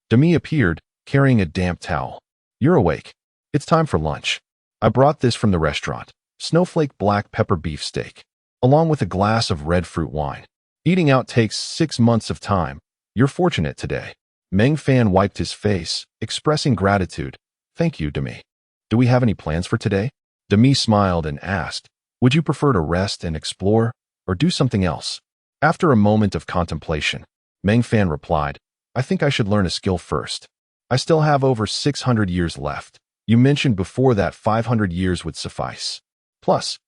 Demi appeared, carrying a damp towel. "You're awake. It's time for lunch. I brought this from the restaurant. Snowflake black pepper beef steak, along with a glass of red fruit wine. Eating out takes 6 months of time. You're fortunate today." Meng Fan wiped his face, expressing gratitude. "Thank you, Demi. Do we have any plans for today?" Demi smiled and asked, "Would you prefer to rest and explore, or do something else?" After a moment of contemplation, Meng Fan replied, "I think I should learn a skill first. I still have over 600 years left. You mentioned before that 500 years would suffice. Plus,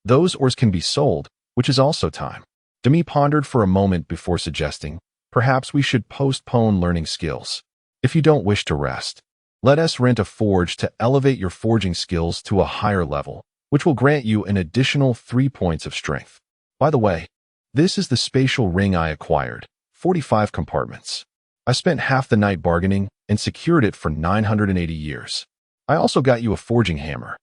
those ores can be sold, which is also time." Demi pondered for a moment before suggesting, "Perhaps we should postpone learning skills. If you don't wish to rest, let us rent a forge to elevate your forging skills to a higher level, which will grant you an additional 3 points of strength." By the way, this is the spatial ring I acquired, 45 compartments. I spent half the night bargaining and secured it for 980 years. I also got you a forging hammer.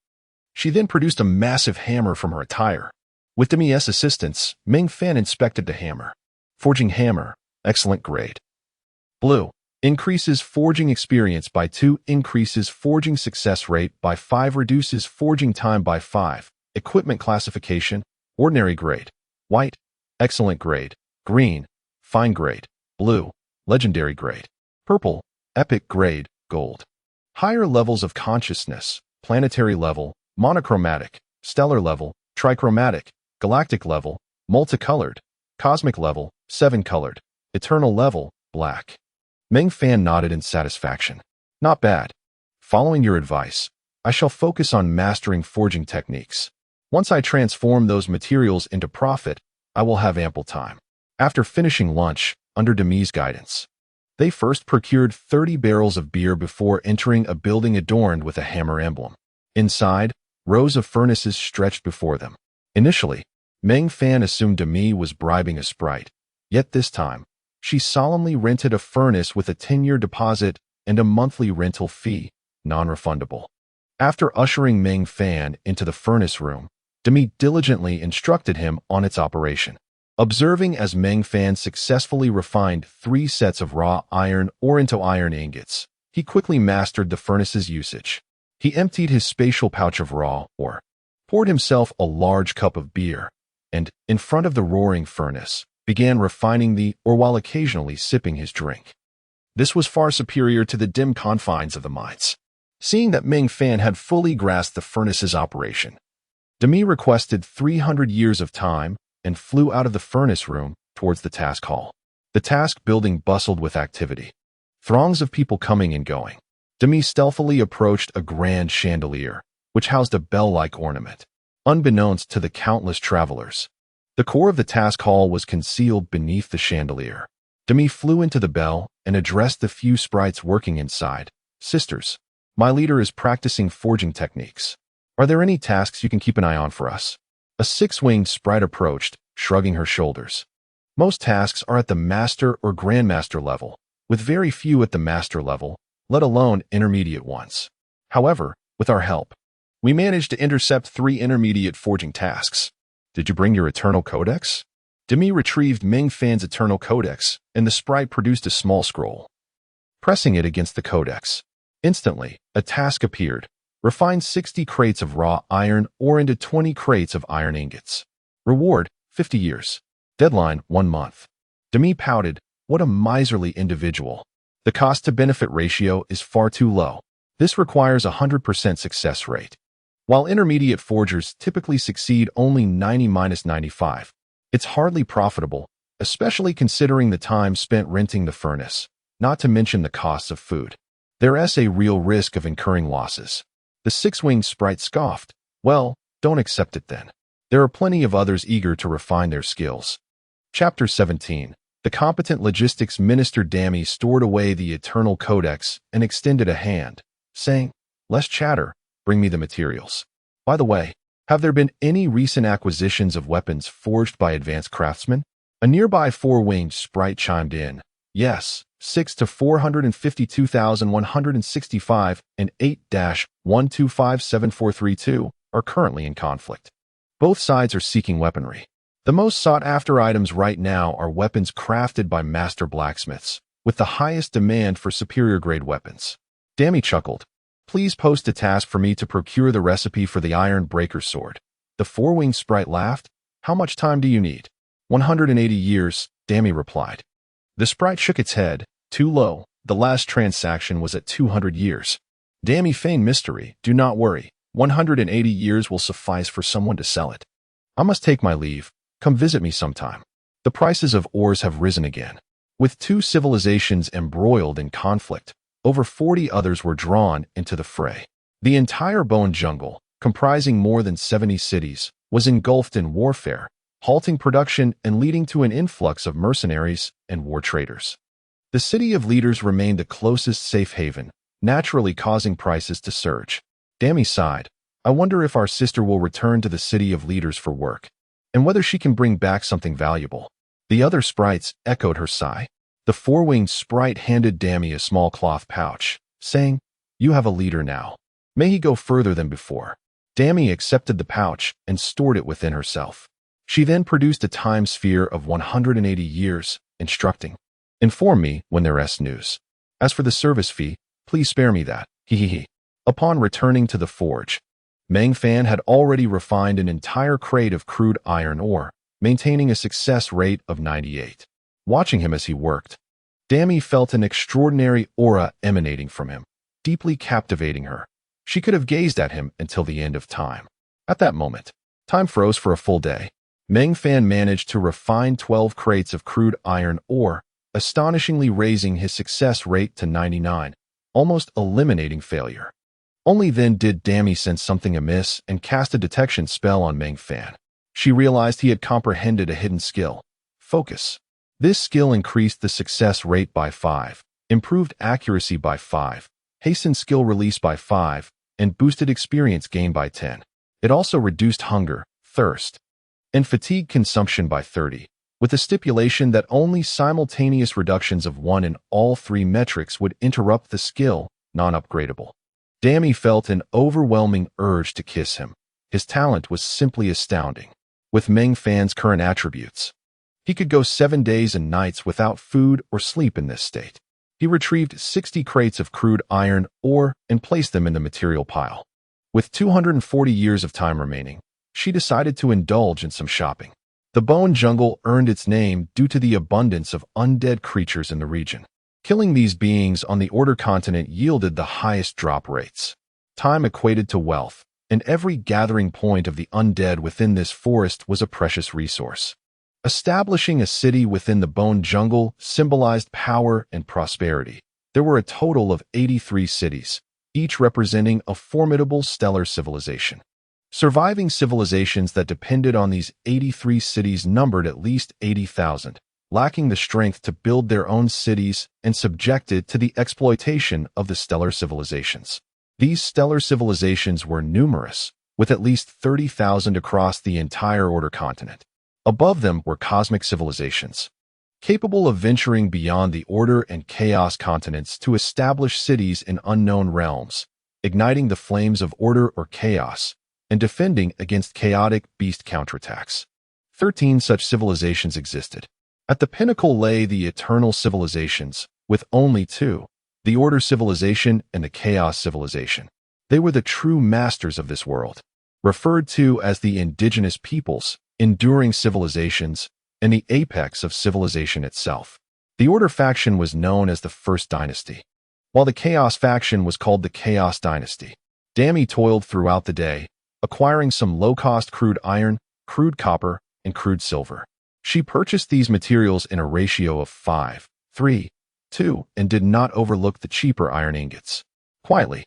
She then produced a massive hammer from her attire. With Demi's assistance, Meng Fan inspected the hammer. Forging hammer, excellent grade. Blue, increases forging experience by 2, increases forging success rate by 5, reduces forging time by 5. Equipment classification, ordinary grade. White, excellent grade. Green, fine grade. Blue, legendary grade. Purple, epic grade, gold. Higher levels of consciousness, planetary level, monochromatic, stellar level, trichromatic, galactic level, multicolored, cosmic level, 7-colored, eternal level, black. Meng Fan nodded in satisfaction. Not bad. Following your advice, I shall focus on mastering forging techniques. Once I transform those materials into profit, I will have ample time. After finishing lunch, under Demi's guidance, they first procured 30 barrels of beer before entering a building adorned with a hammer emblem. Inside, rows of furnaces stretched before them. Initially, Meng Fan assumed Demi was bribing a sprite, yet this time, she solemnly rented a furnace with a 10-year deposit and a monthly rental fee, non-refundable. After ushering Meng Fan into the furnace room, Demi diligently instructed him on its operation. Observing as Meng Fan successfully refined 3 sets of raw iron ore into iron ingots, he quickly mastered the furnace's usage. He emptied his spatial pouch of raw ore, poured himself a large cup of beer, and, in front of the roaring furnace, began refining the ore while occasionally sipping his drink. This was far superior to the dim confines of the mines. Seeing that Meng Fan had fully grasped the furnace's operation, Demi requested 300 years of time and flew out of the furnace room towards the task hall. The task building bustled with activity. Throngs of people coming and going. Demi stealthily approached a grand chandelier, which housed a bell-like ornament. Unbeknownst to the countless travelers, the core of the task hall was concealed beneath the chandelier. Demi flew into the bell and addressed the few sprites working inside. Sisters, my leader is practicing forging techniques. Are there any tasks you can keep an eye on for us? A 6-winged sprite approached, shrugging her shoulders. Most tasks are at the master or grandmaster level, with very few at the master level, let alone intermediate ones. However, with our help, we managed to intercept 3 intermediate forging tasks. Did you bring your Eternal Codex? Demi retrieved Meng Fan's Eternal Codex, and the sprite produced a small scroll. Pressing it against the codex, instantly, a task appeared. Refine 60 crates of raw iron ore into 20 crates of iron ingots. Reward, 50 years. Deadline, 1 month. Demi pouted, what a miserly individual. The cost-to-benefit ratio is far too low. This requires a 100% success rate. While intermediate forgers typically succeed only 90-95, it's hardly profitable, especially considering the time spent renting the furnace, not to mention the costs of food. There's a real risk of incurring losses. The 6-winged sprite scoffed. Well, don't accept it then. There are plenty of others eager to refine their skills. Chapter 17. The competent logistics minister Dami stored away the Eternal Codex and extended a hand, saying, less chatter, bring me the materials. By the way, have there been any recent acquisitions of weapons forged by advanced craftsmen? A nearby 4-winged sprite chimed in. Yes, 6 to 452,165 and 8-1257432 are currently in conflict. Both sides are seeking weaponry. The most sought-after items right now are weapons crafted by master blacksmiths, with the highest demand for superior-grade weapons. Dami chuckled. Please post a task for me to procure the recipe for the Iron Breaker sword. The 4-winged sprite laughed. How much time do you need? 180 years, Dami replied. The sprite shook its head. Too low. The last transaction was at 200 years. Dami feigned mystery. Do not worry. 180 years will suffice for someone to sell it. I must take my leave. Come visit me sometime. The prices of ores have risen again. With 2 civilizations embroiled in conflict, over 40 others were drawn into the fray. The entire bone jungle, comprising more than 70 cities, was engulfed in warfare, halting production and leading to an influx of mercenaries and war traders. The City of Leaders remained the closest safe haven, naturally causing prices to surge. Dami sighed. I wonder if our sister will return to the City of Leaders for work. and whether she can bring back something valuable. The other sprites echoed her sigh. The four-winged sprite handed Dammy a small cloth pouch, saying, "You have a leader now. May he go further than before." Dammy accepted the pouch and stored it within herself. She then produced a time sphere of 180 years, instructing, "Inform me when there is news. As for the service fee, please spare me that, he. Upon returning to the forge, Meng Fan had already refined an entire crate of crude iron ore, maintaining a success rate of 98. Watching him as he worked, Dammy felt an extraordinary aura emanating from him, deeply captivating her. She could have gazed at him until the end of time. At that moment, time froze for a full day. Meng Fan managed to refine 12 crates of crude iron ore, astonishingly raising his success rate to 99, almost eliminating failure. Only then did Dammy sense something amiss and cast a detection spell on Meng Fan. She realized he had comprehended a hidden skill, focus. This skill increased the success rate by 5, improved accuracy by 5, hastened skill release by 5, and boosted experience gain by 10. It also reduced hunger, thirst, and fatigue consumption by 30, with the stipulation that only simultaneous reductions of 1 in all 3 metrics would interrupt the skill, non-upgradable. Dammy felt an overwhelming urge to kiss him. His talent was simply astounding. With Meng Fan's current attributes, he could go 7 days and nights without food or sleep in this state. He retrieved 60 crates of crude iron ore and placed them in the material pile. With 240 years of time remaining, she decided to indulge in some shopping. The Bone Jungle earned its name due to the abundance of undead creatures in the region. Killing these beings on the Order continent yielded the highest drop rates. Time equated to wealth, and every gathering point of the undead within this forest was a precious resource. Establishing a city within the Bone Jungle symbolized power and prosperity. There were a total of 83 cities, each representing a formidable stellar civilization. Surviving civilizations that depended on these 83 cities numbered at least 80,000, lacking the strength to build their own cities and subjected to the exploitation of the stellar civilizations. These stellar civilizations were numerous, with at least 30,000 across the entire Order continent. Above them were cosmic civilizations, capable of venturing beyond the Order and Chaos continents to establish cities in unknown realms, igniting the flames of Order or Chaos, and defending against chaotic beast counterattacks. 13 such civilizations existed. At the pinnacle lay the eternal civilizations, with only 2, the Order civilization and the Chaos civilization. They were the true masters of this world, referred to as the indigenous peoples, enduring civilizations, and the apex of civilization itself. The Order faction was known as the First Dynasty, while the Chaos faction was called the Chaos Dynasty. Dammy toiled throughout the day, acquiring some low-cost crude iron, crude copper, and crude silver. She purchased these materials in a ratio of 5, 3, 2, and did not overlook the cheaper iron ingots. Quietly,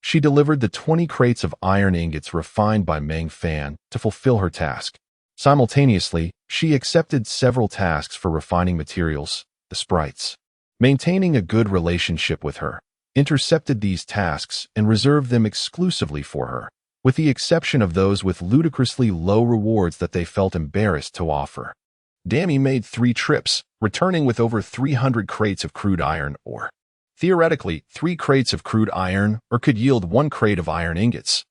she delivered the 20 crates of iron ingots refined by Meng Fan to fulfill her task. Simultaneously, she accepted several tasks for refining materials, the sprites. Maintaining a good relationship with her, intercepted these tasks and reserved them exclusively for her, with the exception of those with ludicrously low rewards that they felt embarrassed to offer. Dammy made 3 trips, returning with over 300 crates of crude iron ore. Theoretically, 3 crates of crude iron ore could yield 1 crate of iron ingots.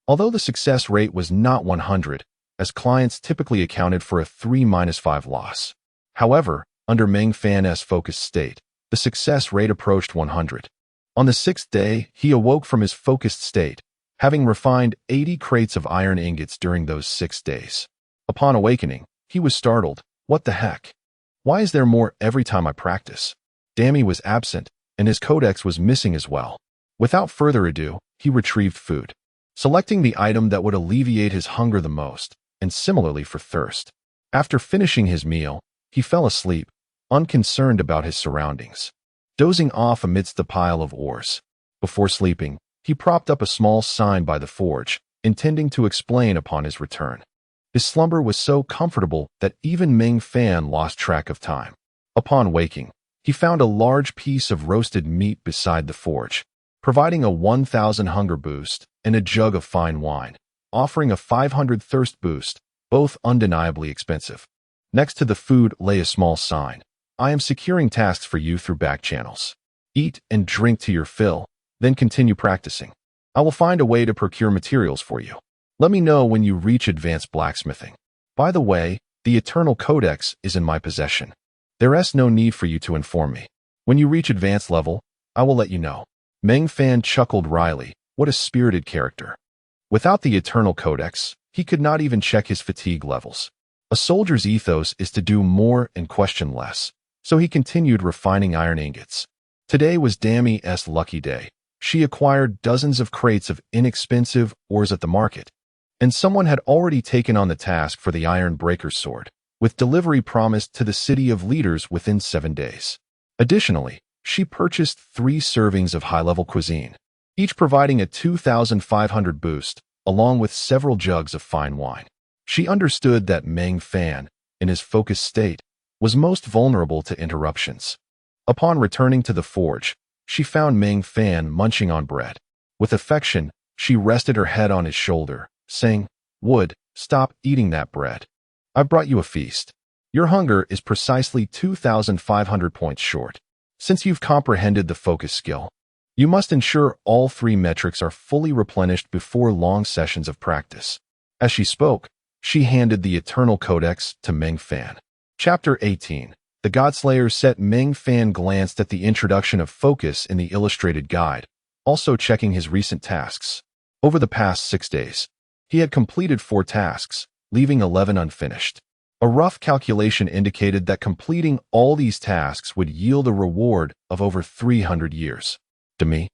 Although the success rate was not 100, as clients typically accounted for a 3-5 loss. However, under Meng Fan's focused state, the success rate approached 100. On the 6th day, he awoke from his focused state, having refined 80 crates of iron ingots during those 6 days. Upon awakening, he was startled. What the heck? Why is there more every time I practice? Dammy was absent, and his codex was missing as well. Without further ado, he retrieved food, selecting the item that would alleviate his hunger the most, and similarly for thirst. After finishing his meal, he fell asleep, unconcerned about his surroundings, dozing off amidst the pile of ores. Before sleeping, he propped up a small sign by the forge, intending to explain upon his return. His slumber was so comfortable that even Meng Fan lost track of time. Upon waking, he found a large piece of roasted meat beside the forge, providing a 1,000 hunger boost and a jug of fine wine, offering a 500 thirst boost, both undeniably expensive. Next to the food lay a small sign. I am securing tasks for you through back channels. Eat and drink to your fill, then continue practicing. I will find a way to procure materials for you. Let me know when you reach advanced blacksmithing. By the way, the Eternal Codex is in my possession. There is no need for you to inform me. When you reach advanced level, I will let you know. Meng Fan chuckled wryly. What a spirited character. Without the Eternal Codex, he could not even check his fatigue levels. A soldier's ethos is to do more and question less, so he continued refining iron ingots. Today was Dammy's lucky day. She acquired dozens of crates of inexpensive ores at the market, and someone had already taken on the task for the Iron Breaker's sword, with delivery promised to the City of Leaders within 7 days. Additionally, she purchased 3 servings of high-level cuisine, each providing a 2,500 boost, along with several jugs of fine wine. She understood that Meng Fan, in his focused state, was most vulnerable to interruptions. Upon returning to the forge, she found Meng Fan munching on bread. With affection, she rested her head on his shoulder, saying, "Wood, stop eating that bread. I brought you a feast. Your hunger is precisely 2,500 points short. Since you've comprehended the focus skill, you must ensure all 3 metrics are fully replenished before long sessions of practice." As she spoke, she handed the Eternal Codex to Meng Fan. Chapter 18. The Godslayer set. Meng Fan glanced at the introduction of focus in the illustrated guide, also checking his recent tasks. Over the past 6 days, he had completed 4 tasks, leaving 11 unfinished. A rough calculation indicated that completing all these tasks would yield a reward of over 300 years. Demi,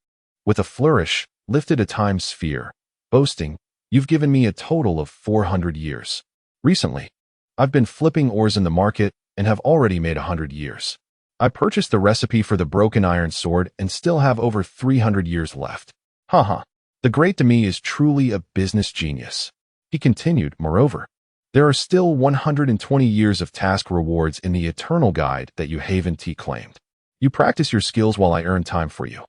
with a flourish, lifted a time sphere, boasting, "You've given me a total of 400 years. Recently, I've been flipping ores in the market and have already made 100 years. I purchased the recipe for the broken iron sword and still have over 300 years left." Haha. The great Demi is truly a business genius. He continued, "Moreover, there are still 120 years of task rewards in the Eternal Guide that you haven't claimed. You practice your skills while I earn time for you.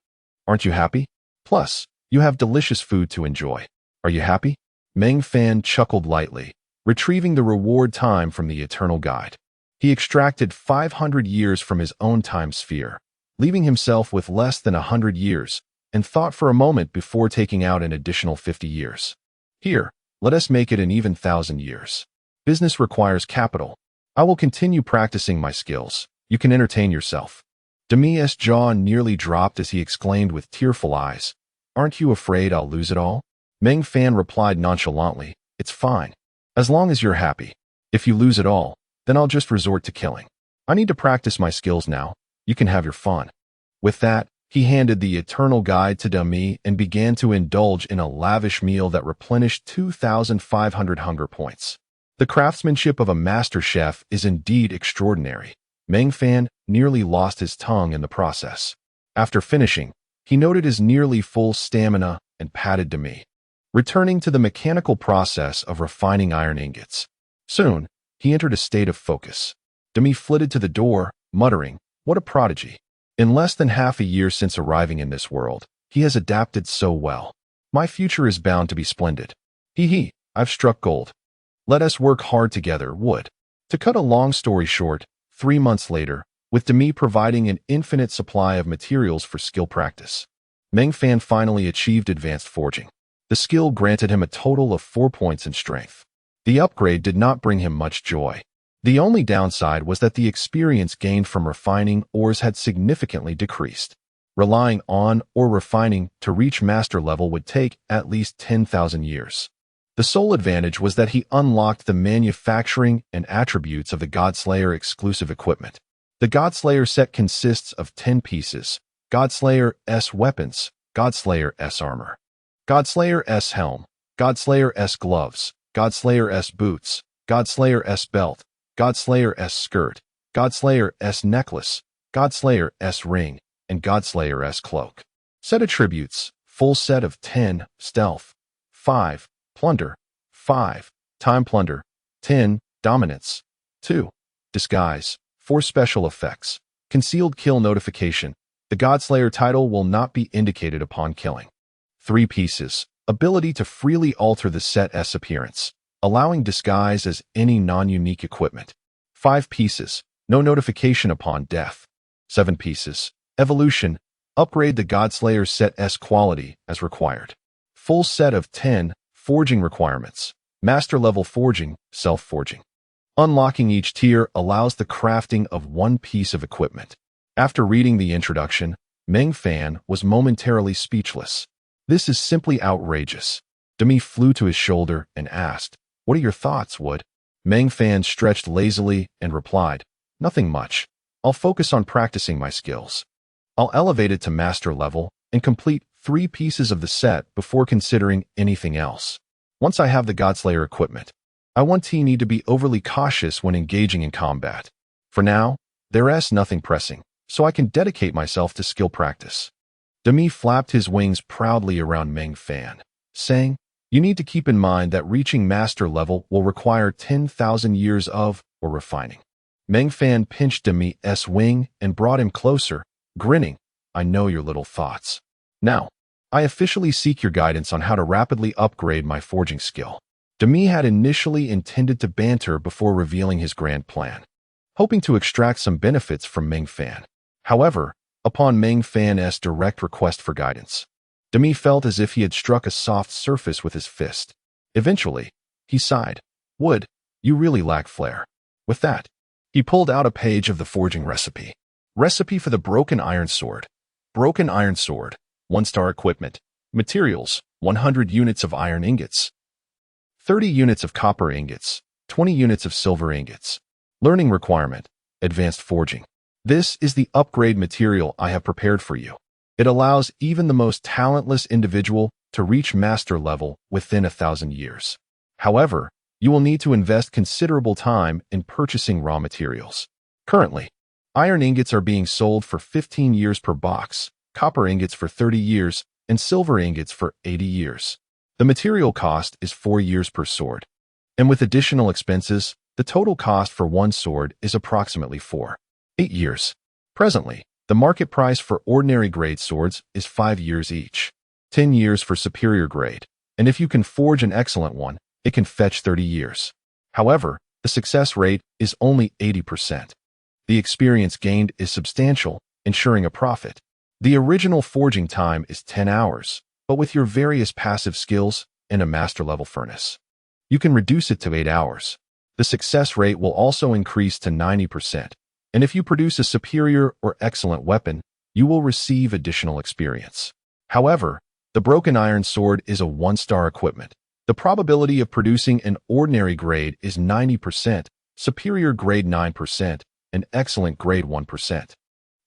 Aren't you happy? Plus, you have delicious food to enjoy. Are you happy?" Meng Fan chuckled lightly, retrieving the reward time from the Eternal Guide. He extracted 500 years from his own time sphere, leaving himself with less than 100 years, and thought for a moment before taking out an additional 50 years. "Here, let us make it an even 1,000 years. Business requires capital. I will continue practicing my skills. You can entertain yourself." Demi's jaw nearly dropped as he exclaimed with tearful eyes, "Aren't you afraid I'll lose it all?" Meng Fan replied nonchalantly, "It's fine, as long as you're happy. If you lose it all, then I'll just resort to killing. I need to practice my skills now. You can have your fun." With that, he handed the Eternal Guide to Demi and began to indulge in a lavish meal that replenished 2,500 hunger points. The craftsmanship of a master chef is indeed extraordinary. Meng Fan nearly lost his tongue in the process. After finishing, he noted his nearly full stamina and patted Demi, returning to the mechanical process of refining iron ingots. Soon, he entered a state of focus. Demi flitted to the door, muttering, "What a prodigy. In less than half a year since arriving in this world, he has adapted so well. My future is bound to be splendid. Hee, I've struck gold. Let us work hard together, Wood." To cut a long story short, 3 months later, with Demi providing an infinite supply of materials for skill practice, Meng Fan finally achieved advanced forging. The skill granted him a total of 4 points in strength. The upgrade did not bring him much joy. The only downside was that the experience gained from refining ores had significantly decreased. Relying on or refining to reach master level would take at least 10,000 years. The sole advantage was that he unlocked the manufacturing and attributes of the Godslayer exclusive equipment. The Godslayer set consists of 10 pieces: Godslayer's weapons, Godslayer's armor, Godslayer's helm, Godslayer's gloves, Godslayer's boots, Godslayer's belt, Godslayer's skirt, Godslayer's necklace, Godslayer's ring, and Godslayer's cloak. Set attributes: full set of 10, stealth, 5, plunder, 5, time plunder, 10, dominance, 2, disguise, 4 special effects, concealed kill notification. The Godslayer title will not be indicated upon killing. 3 pieces, ability to freely alter the set's appearance. allowing disguise as any non-unique equipment. 5 pieces, no notification upon death. 7 pieces, evolution, upgrade the Godslayer's set S quality as required. Full set of 10, forging requirements. Master level forging, self-forging. Unlocking each tier allows the crafting of 1 piece of equipment. After reading the introduction, Meng Fan was momentarily speechless. This is simply outrageous. Demi flew to his shoulder and asked, "What are your thoughts, Wood?" Meng Fan stretched lazily and replied, "Nothing much. I'll focus on practicing my skills. I'll elevate it to master level and complete 3 pieces of the set before considering anything else. Once I have the Godslayer equipment, I won't need to be overly cautious when engaging in combat. For now, there's nothing pressing, so I can dedicate myself to skill practice." Demi flapped his wings proudly around Meng Fan, saying, "You need to keep in mind that reaching master level will require 10,000 years of refining." Meng Fan pinched Demi's wing and brought him closer, grinning, "I know your little thoughts. Now, I officially seek your guidance on how to rapidly upgrade my forging skill." Demi had initially intended to banter before revealing his grand plan, hoping to extract some benefits from Meng Fan. However, upon Meng Fan's direct request for guidance, Demi felt as if he had struck a soft surface with his fist. Eventually, he sighed, "Wood, you really lack flair." With that, he pulled out a page of the forging recipe. Recipe for the broken iron sword. Broken iron sword, 1-star equipment. Materials, 100 units of iron ingots, 30 units of copper ingots, 20 units of silver ingots. Learning requirement, advanced forging. This is the upgrade material I have prepared for you. It allows even the most talentless individual to reach master level within 1,000 years. However, you will need to invest considerable time in purchasing raw materials. Currently, iron ingots are being sold for 15 years per box, copper ingots for 30 years, and silver ingots for 80 years. The material cost is 4 years per sword. And with additional expenses, the total cost for 1 sword is approximately 8 years. Presently, the market price for ordinary grade swords is 5 years each, 10 years for superior grade, and if you can forge an excellent one, it can fetch 30 years. However, the success rate is only 80%. The experience gained is substantial, ensuring a profit. The original forging time is 10 hours, but with your various passive skills and a master-level furnace, you can reduce it to 8 hours. The success rate will also increase to 90%, and if you produce a superior or excellent weapon, you will receive additional experience. However, the broken iron sword is a 1-star equipment. The probability of producing an ordinary grade is 90%, superior grade 9%, and excellent grade 1%.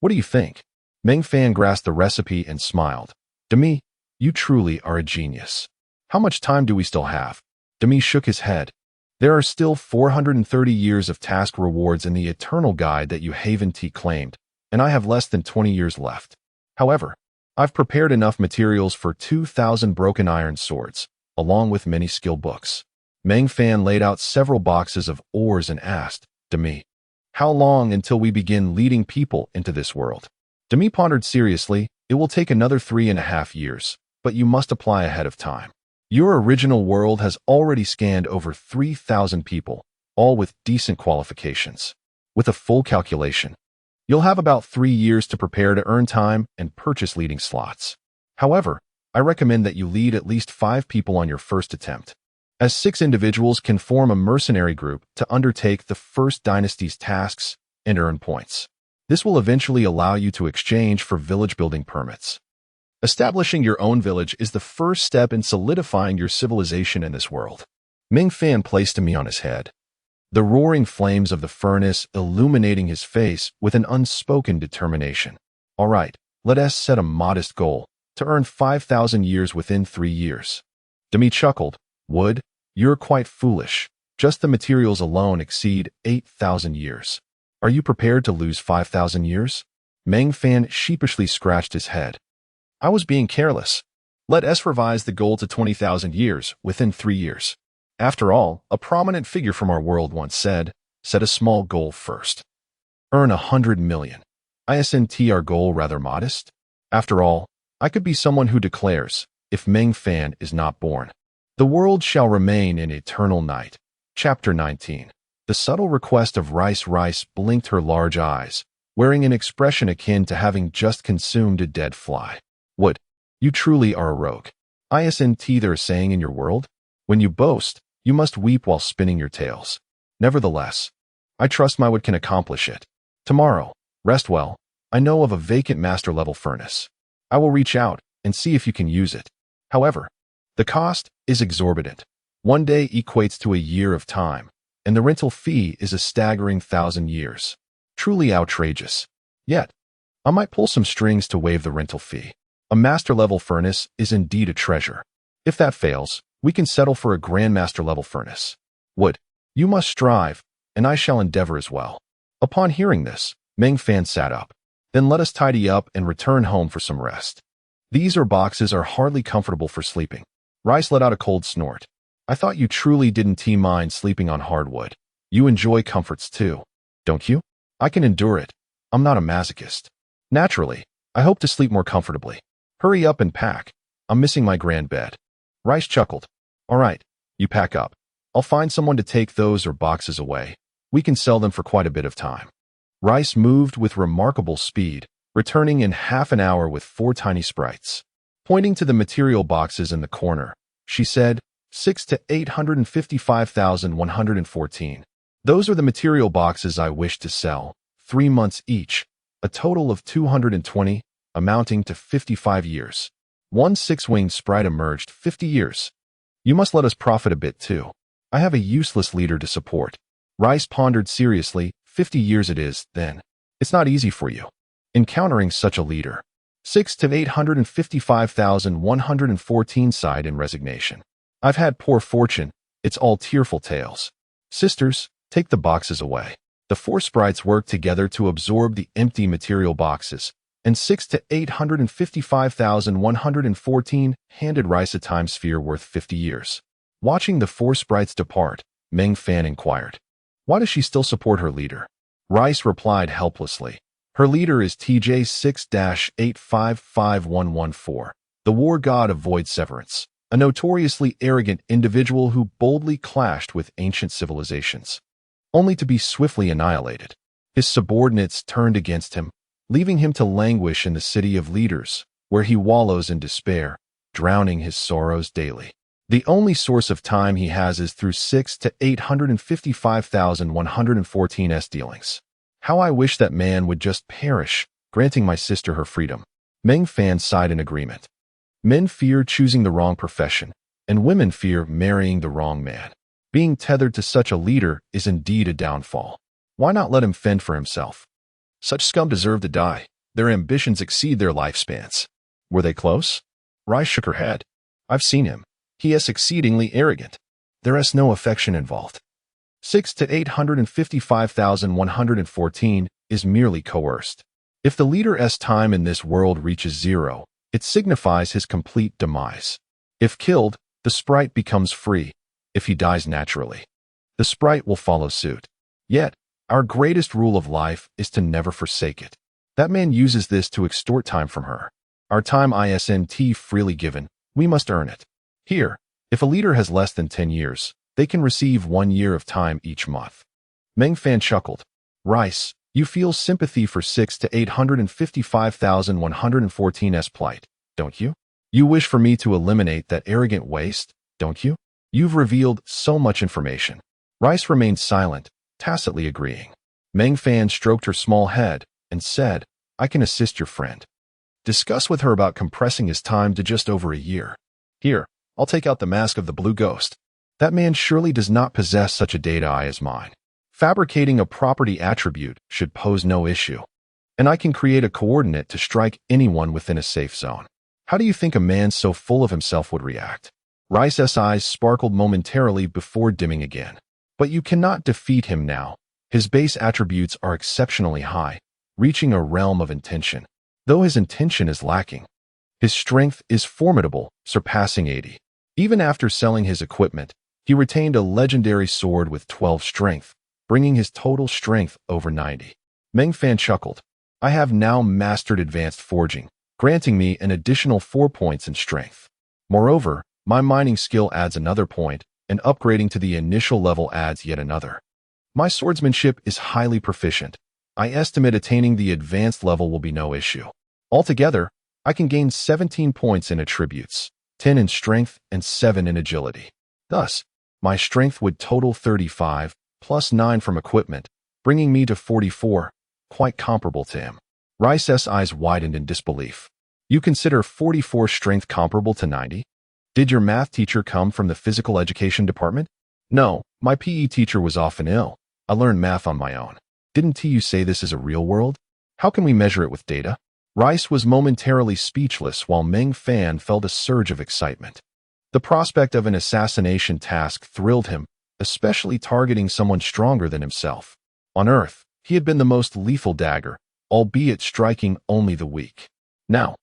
What do you think? Meng Fan grasped the recipe and smiled. Demi, you truly are a genius. How much time do we still have? Demi shook his head. There are still 430 years of task rewards in the Eternal Guide that you Haven T claimed, and I have less than 20 years left. However, I've prepared enough materials for 2,000 broken iron swords, along with many skill books. Meng Fan laid out several boxes of ores and asked, Demi, how long until we begin leading people into this world? Demi pondered seriously. It will take another 3.5 years, but you must apply ahead of time. Your original world has already scanned over 3,000 people, all with decent qualifications. With a full calculation, you'll have about 3 years to prepare to earn time and purchase leading slots. However, I recommend that you lead at least 5 people on your first attempt, as 6 individuals can form a mercenary group to undertake the first dynasty's tasks and earn points. This will eventually allow you to exchange for village building permits. Establishing your own village is the first step in solidifying your civilization in this world. Meng Fan placed me on his head, the roaring flames of the furnace illuminating his face with an unspoken determination. All right, let us set a modest goal, to earn 5,000 years within 3 years. Demi chuckled. Wood, you're quite foolish. Just the materials alone exceed 8,000 years. Are you prepared to lose 5,000 years? Meng Fan sheepishly scratched his head. I was being careless. Let us revise the goal to 20,000 years within 3 years. After all, a prominent figure from our world once said, set a small goal first. Earn 100 million. Isn't our goal rather modest? After all, I could be someone who declares, if Meng Fan is not born, The world shall remain in eternal night. Chapter 19. The subtle request of Rice. Rice blinked her large eyes, wearing an expression akin to having just consumed a dead fly. What? You truly are a rogue. Isn't there a saying in your world? When you boast, you must weep while spinning your tales. Nevertheless, I trust my wit can accomplish it. Tomorrow, rest well. I know of a vacant master-level furnace. I will reach out and see if you can use it. However, the cost is exorbitant. 1 day equates to a year of time, and the rental fee is a staggering 1,000 years. Truly outrageous. Yet, I might pull some strings to waive the rental fee. A master-level furnace is indeed a treasure. If that fails, we can settle for a grandmaster-level furnace. Wood, you must strive, and I shall endeavor as well. Upon hearing this, Meng Fan sat up. Then let us tidy up and return home for some rest. These boxes are hardly comfortable for sleeping. Rice let out a cold snort. I thought you truly didn't mind sleeping on hardwood. You enjoy comforts too, don't you? I can endure it. I'm not a masochist. Naturally, I hope to sleep more comfortably. Hurry up and pack. I'm missing my grand bed. Rice chuckled. All right, you pack up. I'll find someone to take those boxes away. We can sell them for quite a bit of time. Rice moved with remarkable speed, returning in half an hour with 4 tiny sprites. Pointing to the material boxes in the corner, she said, 6 to 855,114. Those are the material boxes I wish to sell, 3 months each, a total of 220, amounting to 55 years. One 6-winged sprite emerged. 50 years. You must let us profit a bit too. I have a useless leader to support. Rice pondered seriously. 50 years it is, then. It's not easy for you. Encountering such a leader. 6 to 855,114 sighed in resignation. I've had poor fortune. It's all tearful tales. Sisters, take the boxes away. The 4 sprites worked together to absorb the empty material boxes, and 6 to 855,114 handed Rice a time sphere worth 50 years. Watching the 4 sprites depart, Meng Fan inquired, why does she still support her leader? Rice replied helplessly, her leader is TJ 6-855114, the war god of void severance, a notoriously arrogant individual who boldly clashed with ancient civilizations, only to be swiftly annihilated. His subordinates turned against him, leaving him to languish in the city of leaders, where he wallows in despair, drowning his sorrows daily. The only source of time he has is through 6 to 855,114's dealings. How I wish that man would just perish, granting my sister her freedom. Meng Fan sighed in agreement. Men fear choosing the wrong profession, and women fear marrying the wrong man. Being tethered to such a leader is indeed a downfall. Why not let him fend for himself? Such scum deserve to die. Their ambitions exceed their lifespans. Were they close? Rice shook her head. I've seen him. He is exceedingly arrogant. There is no affection involved. 6 to 855,114 is merely coerced. If the leader's time in this world reaches 0, it signifies his complete demise. If killed, the sprite becomes free. If he dies naturally, the sprite will follow suit. Yet, our greatest rule of life is to never forsake it. That man uses this to extort time from her. Our time isn't freely given, we must earn it. Here, if a leader has less than 10 years, they can receive 1 year of time each month. Meng Fan chuckled. Rice, you feel sympathy for 6 to 855,114's plight, don't you? You wish for me to eliminate that arrogant waste, don't you? You've revealed so much information. Rice remained silent, tacitly agreeing. Meng Fan stroked her small head and said, I can assist your friend. Discuss with her about compressing his time to just over a year. Here, I'll take out the mask of the blue ghost. That man surely does not possess such a data eye as mine. Fabricating a property attribute should pose no issue. And I can create a coordinate to strike anyone within a safe zone. How do you think a man so full of himself would react? Rice's eyes sparkled momentarily before dimming again. But you cannot defeat him now. His base attributes are exceptionally high, reaching a realm of intention, though his intention is lacking. His strength is formidable, surpassing 80. Even after selling his equipment, he retained a legendary sword with 12 strength, bringing his total strength over 90. Meng Fan chuckled. I have now mastered advanced forging, granting me an additional 4 points in strength. Moreover, My mining skill adds another point, and upgrading to the initial level adds yet another. My swordsmanship is highly proficient. I estimate attaining the advanced level will be no issue. Altogether, I can gain 17 points in attributes, 10 in strength and 7 in agility. Thus, my strength would total 35, plus 9 from equipment, bringing me to 44, quite comparable to him. Rice's eyes widened in disbelief. You consider 44 strength comparable to 90? Did your math teacher come from the physical education department? No, my PE teacher was often ill. I learned math on my own. Didn't you say this is a real world? How can we measure it with data? Rice was momentarily speechless while Meng Fan felt a surge of excitement. The prospect of an assassination task thrilled him, especially targeting someone stronger than himself. On Earth, he had been the most lethal dagger, albeit striking only the weak. Now,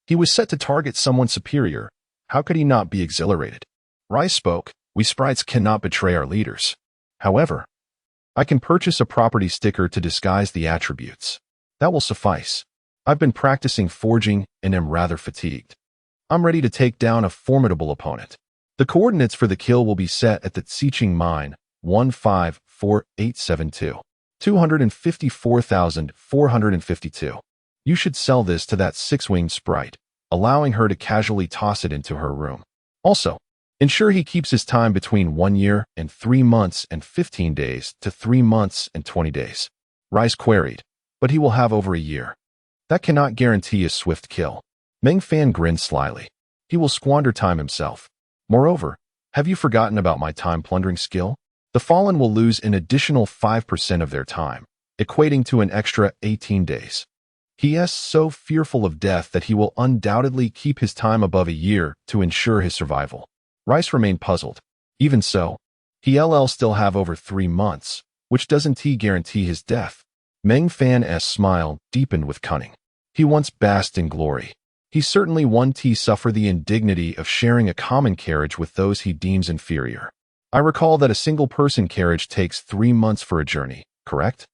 he was set to target someone superior. How could he not be exhilarated? Rice spoke, "We sprites cannot betray our leaders. However, I can purchase a property sticker to disguise the attributes. That will suffice. I've been practicing forging and am rather fatigued. I'm ready to take down a formidable opponent. The coordinates for the kill will be set at the Xiqing mine, 154872. 254,452. You should sell this to that six-winged sprite, allowing her to casually toss it into her room. Also, ensure he keeps his time between 1 year and 3 months and 15 days to 3 months and 20 days. Rice queried, but he will have over a year. That cannot guarantee a swift kill. Meng Fan grinned slyly. He will squander time himself. Moreover, have you forgotten about my time-plundering skill? The Fallen will lose an additional 5% of their time, equating to an extra 18 days. He is so fearful of death that he will undoubtedly keep his time above a year to ensure his survival. Rice remained puzzled. Even so, he'll still have over 3 months, which doesn't guarantee his death. Meng Fan's smile deepened with cunning. He once basked in glory. He certainly won't suffer the indignity of sharing a common carriage with those he deems inferior. I recall that a single-person carriage takes 3 months for a journey, correct?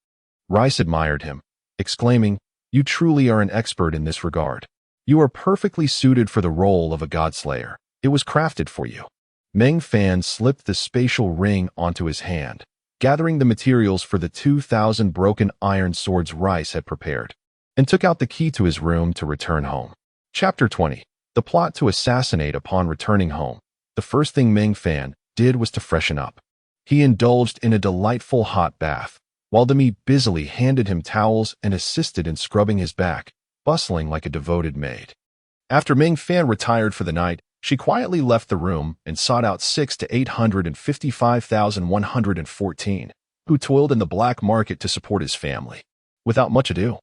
Rice admired him, exclaiming, "You truly are an expert in this regard. You are perfectly suited for the role of a godslayer. It was crafted for you." Meng Fan slipped the spatial ring onto his hand, gathering the materials for the 2,000 broken iron swords Rice had prepared, and took out the key to his room to return home. Chapter 20. The plot to assassinate. Upon returning home, the first thing Meng Fan did was to freshen up. He indulged in a delightful hot bath, while Demi busily handed him towels and assisted in scrubbing his back, bustling like a devoted maid. After Meng Fan retired for the night, she quietly left the room and sought out 6 to 855,114, who toiled in the black market to support his family. Without much ado,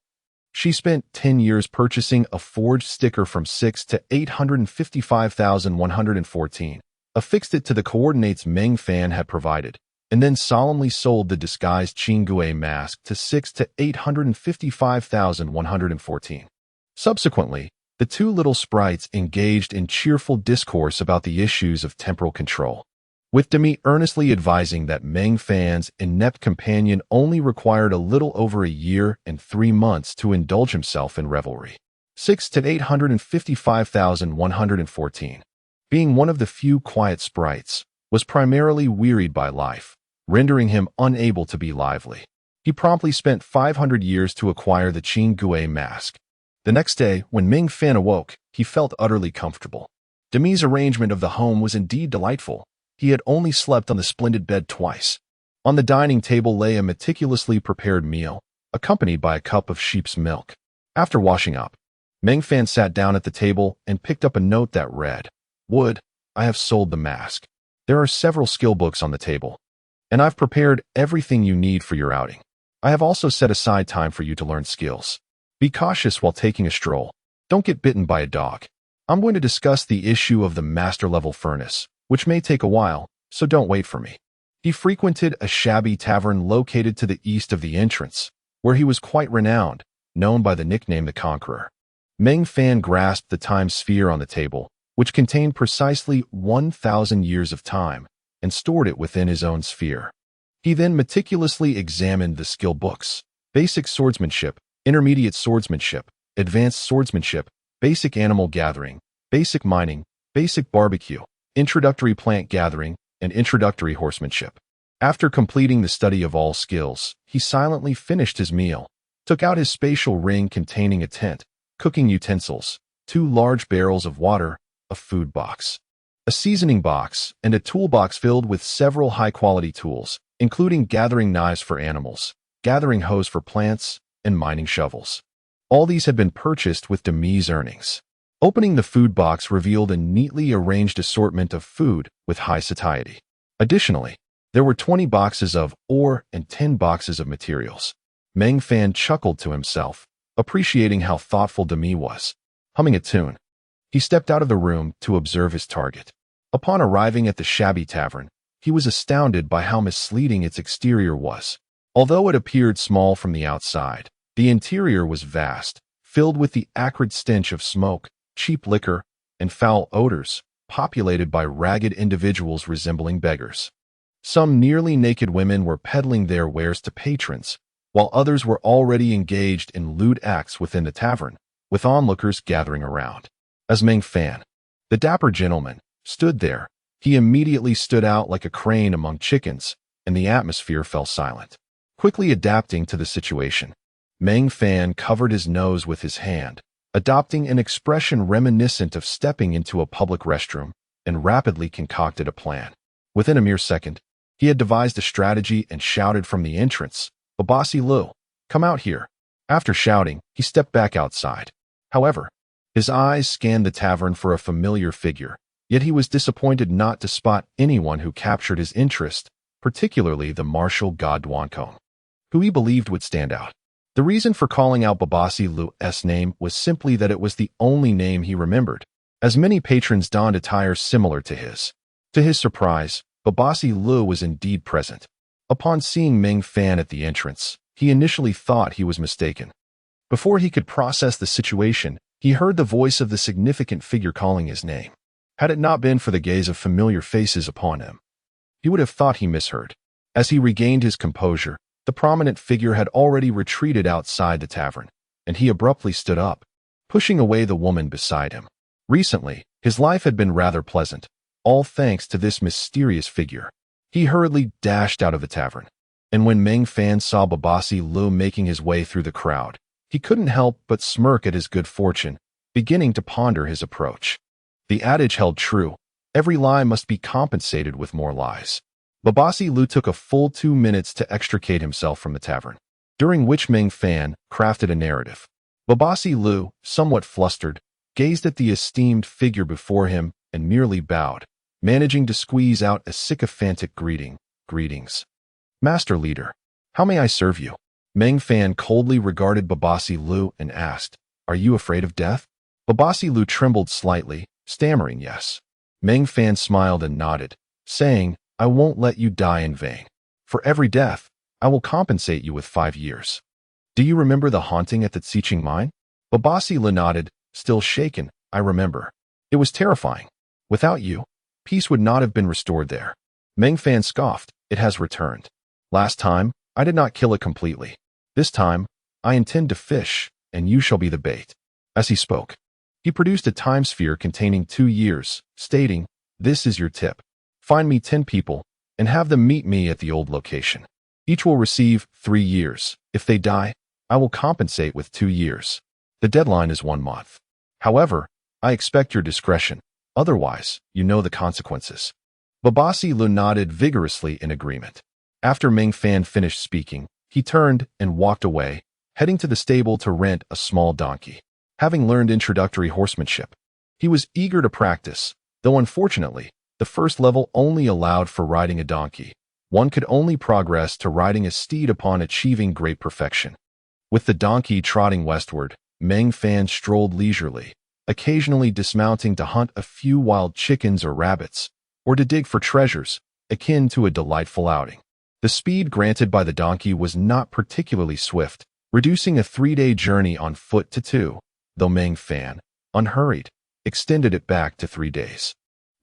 she spent 10 years purchasing a forged sticker from 6 to 855,114, affixed it to the coordinates Meng Fan had provided, and then solemnly sold the disguised Qinggue mask to 6 to 855,114. Subsequently, the two little sprites engaged in cheerful discourse about the issues of temporal control, with Demi earnestly advising that Meng Fan's inept companion only required a little over a year and 3 months to indulge himself in revelry. 6 to 855,114. Being one of the few quiet sprites, was primarily wearied by life, rendering him unable to be lively. He promptly spent 500 years to acquire the Qinggue mask. The next day, when Meng Fan awoke, he felt utterly comfortable. Demi's arrangement of the home was indeed delightful. He had only slept on the splendid bed twice. On the dining table lay a meticulously prepared meal, accompanied by a cup of sheep's milk. After washing up, Meng Fan sat down at the table and picked up a note that read, "Wood, I have sold the mask. There are several skill books on the table, and I've prepared everything you need for your outing. I have also set aside time for you to learn skills. Be cautious while taking a stroll. Don't get bitten by a dog. I'm going to discuss the issue of the master-level furnace, which may take a while, so don't wait for me." He frequented a shabby tavern located to the east of the entrance, where he was quite renowned, known by the nickname the Conqueror. Meng Fan grasped the time sphere on the table, which contained precisely 1,000 years of time, and stored it within his own sphere. He then meticulously examined the skill books: basic swordsmanship, intermediate swordsmanship, advanced swordsmanship, basic animal gathering, basic mining, basic barbecue, introductory plant gathering, and introductory horsemanship. After completing the study of all skills, he silently finished his meal, took out his spatial ring containing a tent, cooking utensils, 2 large barrels of water, a food box, a seasoning box, and a toolbox filled with several high-quality tools, including gathering knives for animals, gathering hoes for plants, and mining shovels. All these had been purchased with Demi's earnings. Opening the food box revealed a neatly arranged assortment of food with high satiety. Additionally, there were 20 boxes of ore and 10 boxes of materials. Meng Fan chuckled to himself, appreciating how thoughtful Demi was. Humming a tune, he stepped out of the room to observe his target. Upon arriving at the shabby tavern, he was astounded by how misleading its exterior was. Although it appeared small from the outside, the interior was vast, filled with the acrid stench of smoke, cheap liquor, and foul odors, populated by ragged individuals resembling beggars. Some nearly naked women were peddling their wares to patrons, while others were already engaged in lewd acts within the tavern, with onlookers gathering around. As Meng Fan, the dapper gentleman, stood there, he immediately stood out like a crane among chickens, and the atmosphere fell silent. Quickly adapting to the situation, Meng Fan covered his nose with his hand, adopting an expression reminiscent of stepping into a public restroom, and rapidly concocted a plan. Within a mere second, he had devised a strategy and shouted from the entrance, "Babasi Lu, come out here." After shouting, he stepped back outside. However, his eyes scanned the tavern for a familiar figure, yet he was disappointed not to spot anyone who captured his interest, particularly the martial god Duancong, who he believed would stand out. The reason for calling out Babasi Lu's name was simply that it was the only name he remembered, as many patrons donned attire similar to his. To his surprise, Babasi Lu was indeed present. Upon seeing Meng Fan at the entrance, he initially thought he was mistaken. Before he could process the situation, he heard the voice of the significant figure calling his name. Had it not been for the gaze of familiar faces upon him, he would have thought he misheard. As he regained his composure, the prominent figure had already retreated outside the tavern, and he abruptly stood up, pushing away the woman beside him. Recently, his life had been rather pleasant, all thanks to this mysterious figure. He hurriedly dashed out of the tavern, and when Meng Fan saw Babasi Lu making his way through the crowd, he couldn't help but smirk at his good fortune, beginning to ponder his approach. The adage held true: every lie must be compensated with more lies. Babasi Lu took a full 2 minutes to extricate himself from the tavern, during which Meng Fan crafted a narrative. Babasi Lu, somewhat flustered, gazed at the esteemed figure before him and merely bowed, managing to squeeze out a sycophantic "Greetings, Master Leader. How may I serve you?" Meng Fan coldly regarded Babasi Lu and asked, "Are you afraid of death?" Babasi Lu trembled slightly, stammering yes. Meng Fan smiled and nodded, saying, "I won't let you die in vain. For every death, I will compensate you with 5 years. Do you remember the haunting at the Xiqing mine?" Babasi Lu nodded, still shaken. "I remember. It was terrifying. Without you, peace would not have been restored there." Meng Fan scoffed, "It has returned. Last time, I did not kill it completely. This time, I intend to fish, and you shall be the bait." As he spoke, he produced a time sphere containing 2 years, stating, "This is your tip. Find me 10 people, and have them meet me at the old location. Each will receive 3 years. If they die, I will compensate with 2 years. The deadline is 1 month. However, I expect your discretion. Otherwise, you know the consequences." Babasi Lu nodded vigorously in agreement. After Meng Fan finished speaking, he turned and walked away, heading to the stable to rent a small donkey. Having learned introductory horsemanship, he was eager to practice, though unfortunately, the first level only allowed for riding a donkey. One could only progress to riding a steed upon achieving great perfection. With the donkey trotting westward, Meng Fan strolled leisurely, occasionally dismounting to hunt a few wild chickens or rabbits, or to dig for treasures, akin to a delightful outing. The speed granted by the donkey was not particularly swift, reducing a 3-day journey on foot to 2, though Meng Fan, unhurried, extended it back to 3 days.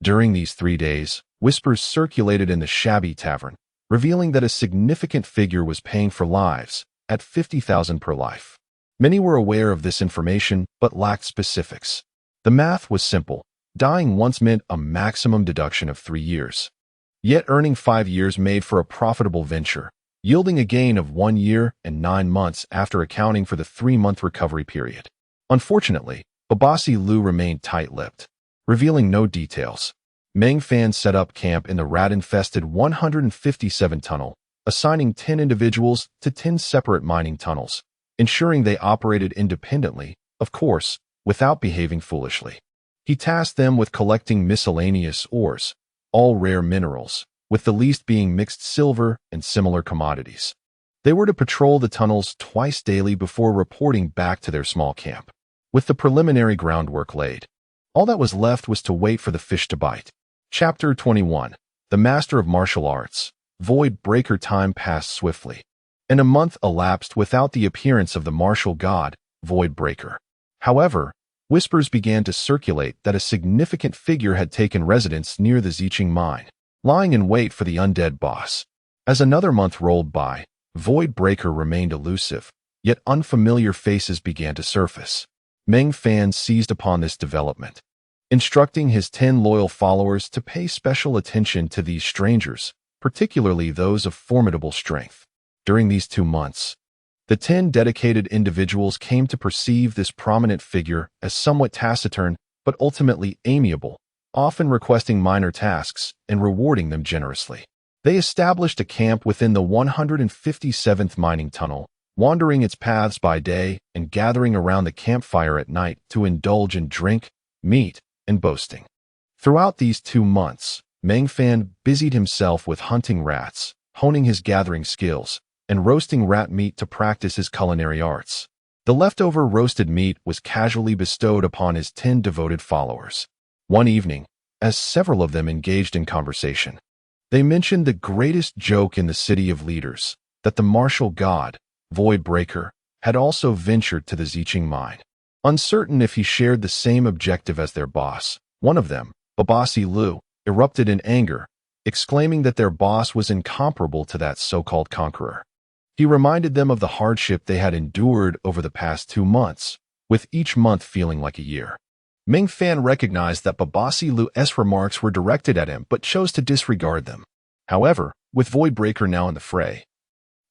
During these 3 days, whispers circulated in the shabby tavern, revealing that a significant figure was paying for lives, at 50,000 per life. Many were aware of this information, but lacked specifics. The math was simple. Dying once meant a maximum deduction of 3 years. Yet earning 5 years made for a profitable venture, yielding a gain of 1 year and 9 months after accounting for the 3-month recovery period. Unfortunately, Babasi Lu remained tight-lipped, revealing no details. Meng Fan set up camp in the rat-infested 157 tunnel, assigning 10 individuals to 10 separate mining tunnels, ensuring they operated independently, of course, without behaving foolishly. He tasked them with collecting miscellaneous ores, all rare minerals, with the least being mixed silver and similar commodities. They were to patrol the tunnels twice daily before reporting back to their small camp. With the preliminary groundwork laid, all that was left was to wait for the fish to bite. Chapter 21. The Master of Martial Arts. Void Breaker. Time passed swiftly, and a month elapsed without the appearance of the martial god, Void Breaker. However, whispers began to circulate that a significant figure had taken residence near the Ziqing mine, lying in wait for the undead boss. As another month rolled by, Void Breaker remained elusive, yet unfamiliar faces began to surface. Meng Fan seized upon this development, instructing his 10 loyal followers to pay special attention to these strangers, particularly those of formidable strength. During these 2 months, the 10 dedicated individuals came to perceive this prominent figure as somewhat taciturn but ultimately amiable, often requesting minor tasks and rewarding them generously. They established a camp within the 157th mining tunnel, wandering its paths by day and gathering around the campfire at night to indulge in drink, meat, and boasting. Throughout these 2 months, Meng Fan busied himself with hunting rats, honing his gathering skills, and roasting rat meat to practice his culinary arts. The leftover roasted meat was casually bestowed upon his 10 devoted followers. One evening, as several of them engaged in conversation, they mentioned the greatest joke in the city of leaders, that the martial god, Void Breaker, had also ventured to the Ziqing mine. Uncertain if he shared the same objective as their boss, one of them, Babasi Lu, erupted in anger, exclaiming that their boss was incomparable to that so-called conqueror. He reminded them of the hardship they had endured over the past 2 months, with each month feeling like a year. Meng Fan recognized that Babasi Lu's remarks were directed at him but chose to disregard them. However, with Void Breaker now in the fray,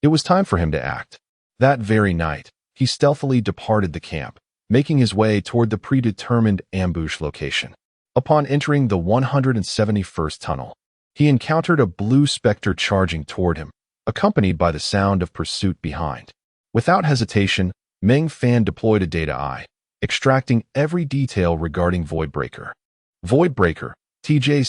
it was time for him to act. That very night, he stealthily departed the camp, making his way toward the predetermined ambush location. Upon entering the 171st tunnel, he encountered a blue specter charging toward him, accompanied by the sound of pursuit behind. Without hesitation, Meng Fan deployed a data eye, extracting every detail regarding Void Breaker. Void Breaker, TJ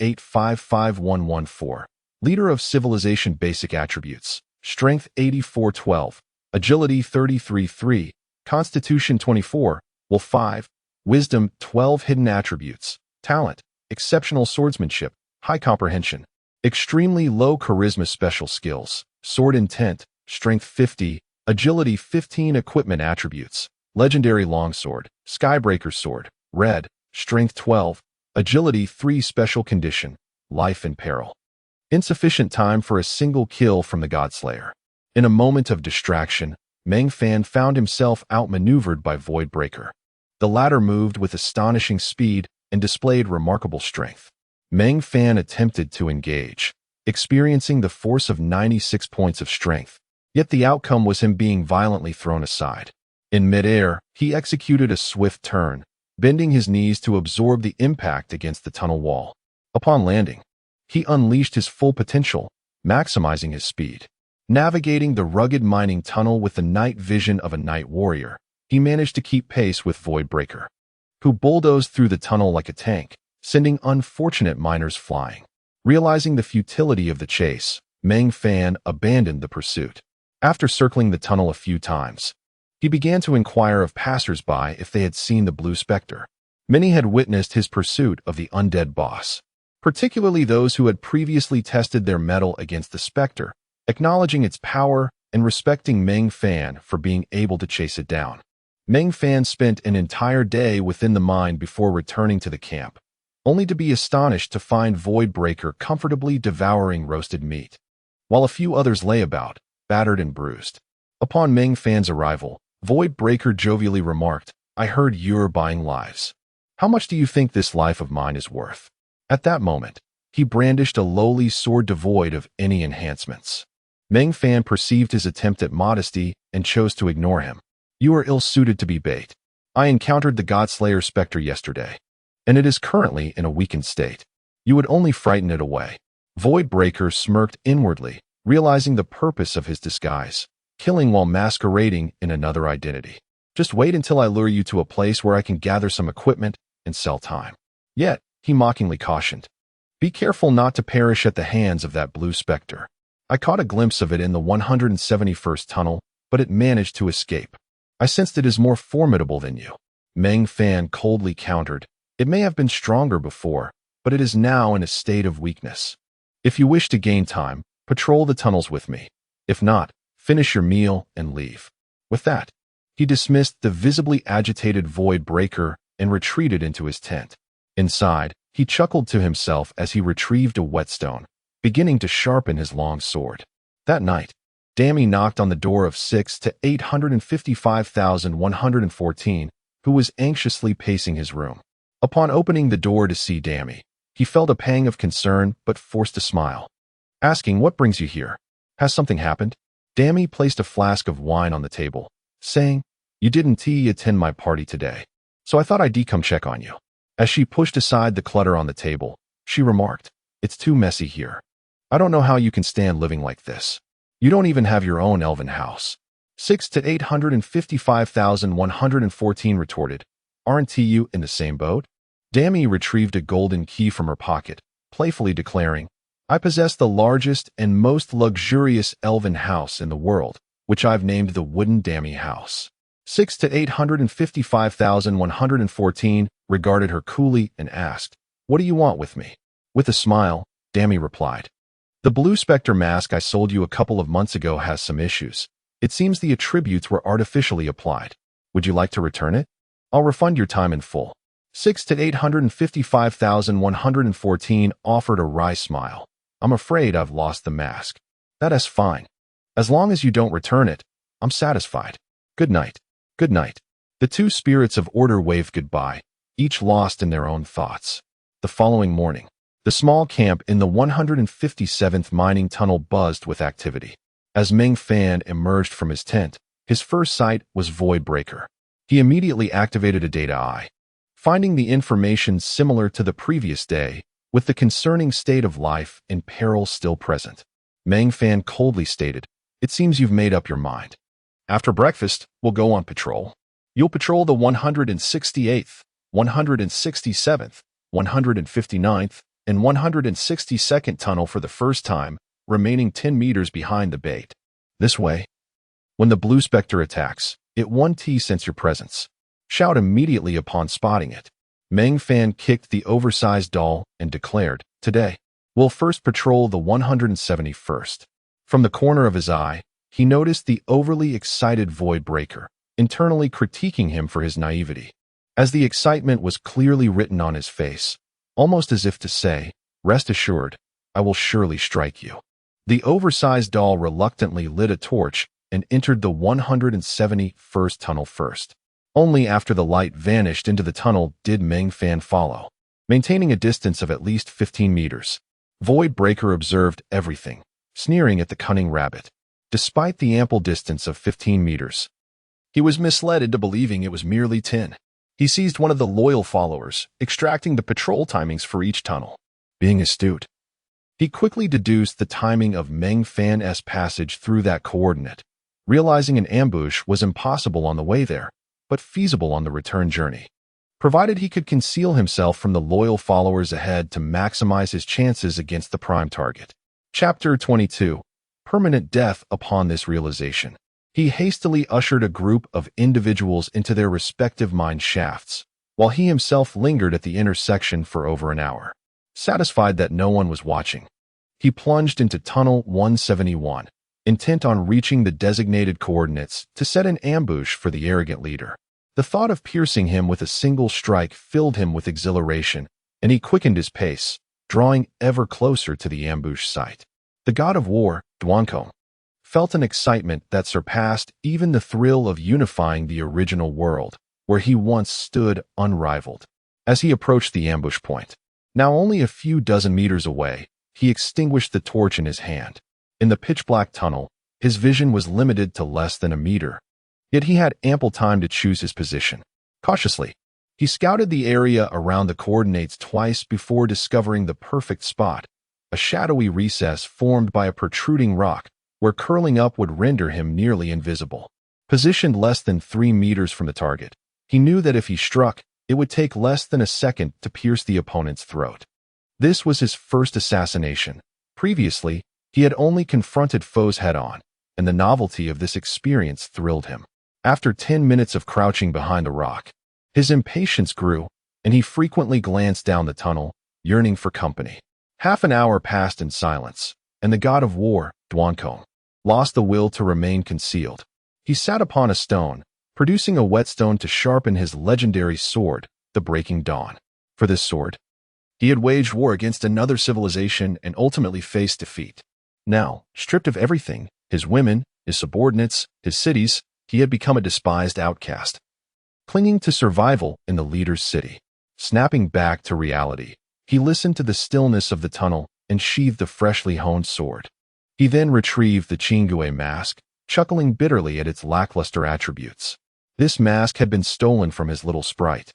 6-855114, leader of civilization. Basic attributes: Strength 8412, Agility 33-3, Constitution 24, Will 5, Wisdom 12. Hidden attributes: Talent, exceptional swordsmanship, high comprehension, extremely low charisma. Special skills: Sword Intent, Strength 50, Agility 15. Equipment attributes: Legendary Longsword, Skybreaker Sword, Red, Strength 12, Agility 3. Special condition: Life in peril. Insufficient time for a single kill from the Godslayer. In a moment of distraction, Meng Fan found himself outmaneuvered by Void Breaker. The latter moved with astonishing speed and displayed remarkable strength. Meng Fan attempted to engage, experiencing the force of 96 points of strength, yet the outcome was him being violently thrown aside. In midair, he executed a swift turn, bending his knees to absorb the impact against the tunnel wall. Upon landing, he unleashed his full potential, maximizing his speed. Navigating the rugged mining tunnel with the night vision of a night warrior, he managed to keep pace with Void Breaker, who bulldozed through the tunnel like a tank, sending unfortunate miners flying. Realizing the futility of the chase, Meng Fan abandoned the pursuit. After circling the tunnel a few times, he began to inquire of passers-by if they had seen the blue specter. Many had witnessed his pursuit of the undead boss, particularly those who had previously tested their mettle against the specter, acknowledging its power and respecting Meng Fan for being able to chase it down. Meng Fan spent an entire day within the mine before returning to the camp, only to be astonished to find Void Breaker comfortably devouring roasted meat, while a few others lay about, battered and bruised. Upon Meng Fan's arrival, Void Breaker jovially remarked, "I heard you're buying lives. How much do you think this life of mine is worth? At that moment, he brandished a lowly sword devoid of any enhancements. Meng Fan perceived his attempt at modesty and chose to ignore him. You are ill-suited to be bait. I encountered the Godslayer specter yesterday, and it is currently in a weakened state. You would only frighten it away. Voidbreaker smirked inwardly, realizing the purpose of his disguise, killing while masquerading in another identity. Just wait until I lure you to a place where I can gather some equipment and sell time. Yet, he mockingly cautioned, be careful not to perish at the hands of that blue specter. I caught a glimpse of it in the 171st tunnel, but it managed to escape. I sensed it is more formidable than you. Meng Fan coldly countered, it may have been stronger before, but it is now in a state of weakness. If you wish to gain time, patrol the tunnels with me. If not, finish your meal and leave. With that, he dismissed the visibly agitated Voidbreaker and retreated into his tent. Inside, he chuckled to himself as he retrieved a whetstone, beginning to sharpen his long sword. That night, Dammy knocked on the door of 6 to 855,114, who was anxiously pacing his room. Upon opening the door to see Dammy, he felt a pang of concern but forced a smile. Asking, what brings you here? Has something happened? Dammy placed a flask of wine on the table, saying, you didn't attend my party today, so I thought I'd come check on you. As she pushed aside the clutter on the table, she remarked, it's too messy here. I don't know how you can stand living like this. You don't even have your own elven house. 6 to 855,114 retorted, aren't you in the same boat? Dammy retrieved a golden key from her pocket, playfully declaring, I possess the largest and most luxurious elven house in the world, which I've named the Wooden Dammy House. 6 to 855,114 regarded her coolly and asked, what do you want with me? With a smile, Dammy replied, the blue specter mask I sold you a couple of months ago has some issues. It seems the attributes were artificially applied. Would you like to return it? I'll refund your time in full. 6 to 855,114 offered a wry smile. I'm afraid I've lost the mask. That is fine. As long as you don't return it, I'm satisfied. Good night. Good night. The two spirits of order waved goodbye, each lost in their own thoughts. The following morning, the small camp in the 157th mining tunnel buzzed with activity. As Meng Fan emerged from his tent, his first sight was Voidbreaker. He immediately activated a data eye, finding the information similar to the previous day, with the concerning state of life and peril still present. Meng Fan coldly stated, it seems you've made up your mind. After breakfast, we'll go on patrol. You'll patrol the 168th, 167th, 159th, and 162nd tunnel for the first time, remaining 10 meters behind the bait. This way, when the blue specter attacks, it won't sense your presence. Shout immediately upon spotting it. Meng Fan kicked the oversized doll and declared, today, we'll first patrol the 171st. From the corner of his eye, he noticed the overly excited Voidbreaker, internally critiquing him for his naivety. As the excitement was clearly written on his face, almost as if to say, rest assured, I will surely strike you. The oversized doll reluctantly lit a torch and entered the 171st tunnel first. Only after the light vanished into the tunnel did Meng Fan follow, maintaining a distance of at least 15 meters. Voidbreaker observed everything, sneering at the cunning rabbit. Despite the ample distance of 15 meters, he was misled into believing it was merely 10. He seized one of the loyal followers, extracting the patrol timings for each tunnel. Being astute, he quickly deduced the timing of Meng Fan's passage through that coordinate, realizing an ambush was impossible on the way there, but feasible on the return journey, provided he could conceal himself from the loyal followers ahead to maximize his chances against the prime target. Chapter 22. Permanent death. Upon this realization, he hastily ushered a group of individuals into their respective mine shafts, while he himself lingered at the intersection for over an hour. Satisfied that no one was watching, he plunged into Tunnel 171, intent on reaching the designated coordinates to set an ambush for the arrogant leader. The thought of piercing him with a single strike filled him with exhilaration, and he quickened his pace, drawing ever closer to the ambush site. The god of war, Dwankom, felt an excitement that surpassed even the thrill of unifying the original world, where he once stood unrivaled. As he approached the ambush point, now only a few dozen meters away, he extinguished the torch in his hand. In the pitch-black tunnel, his vision was limited to less than a meter. Yet he had ample time to choose his position. Cautiously, he scouted the area around the coordinates twice before discovering the perfect spot, a shadowy recess formed by a protruding rock where curling up would render him nearly invisible. Positioned less than 3 meters from the target, he knew that if he struck, it would take less than a second to pierce the opponent's throat. This was his first assassination. Previously, he had only confronted foes head-on, and the novelty of this experience thrilled him. After 10 minutes of crouching behind a rock, his impatience grew, and he frequently glanced down the tunnel, yearning for company. Half an hour passed in silence, and the god of war, Duancombe, lost the will to remain concealed. He sat upon a stone, producing a whetstone to sharpen his legendary sword, the Breaking Dawn. For this sword, he had waged war against another civilization and ultimately faced defeat. Now, stripped of everything, his women, his subordinates, his cities, he had become a despised outcast, clinging to survival in the leader's city. Snapping back to reality, he listened to the stillness of the tunnel and sheathed the freshly honed sword. He then retrieved the Chingue mask, chuckling bitterly at its lackluster attributes. This mask had been stolen from his little sprite,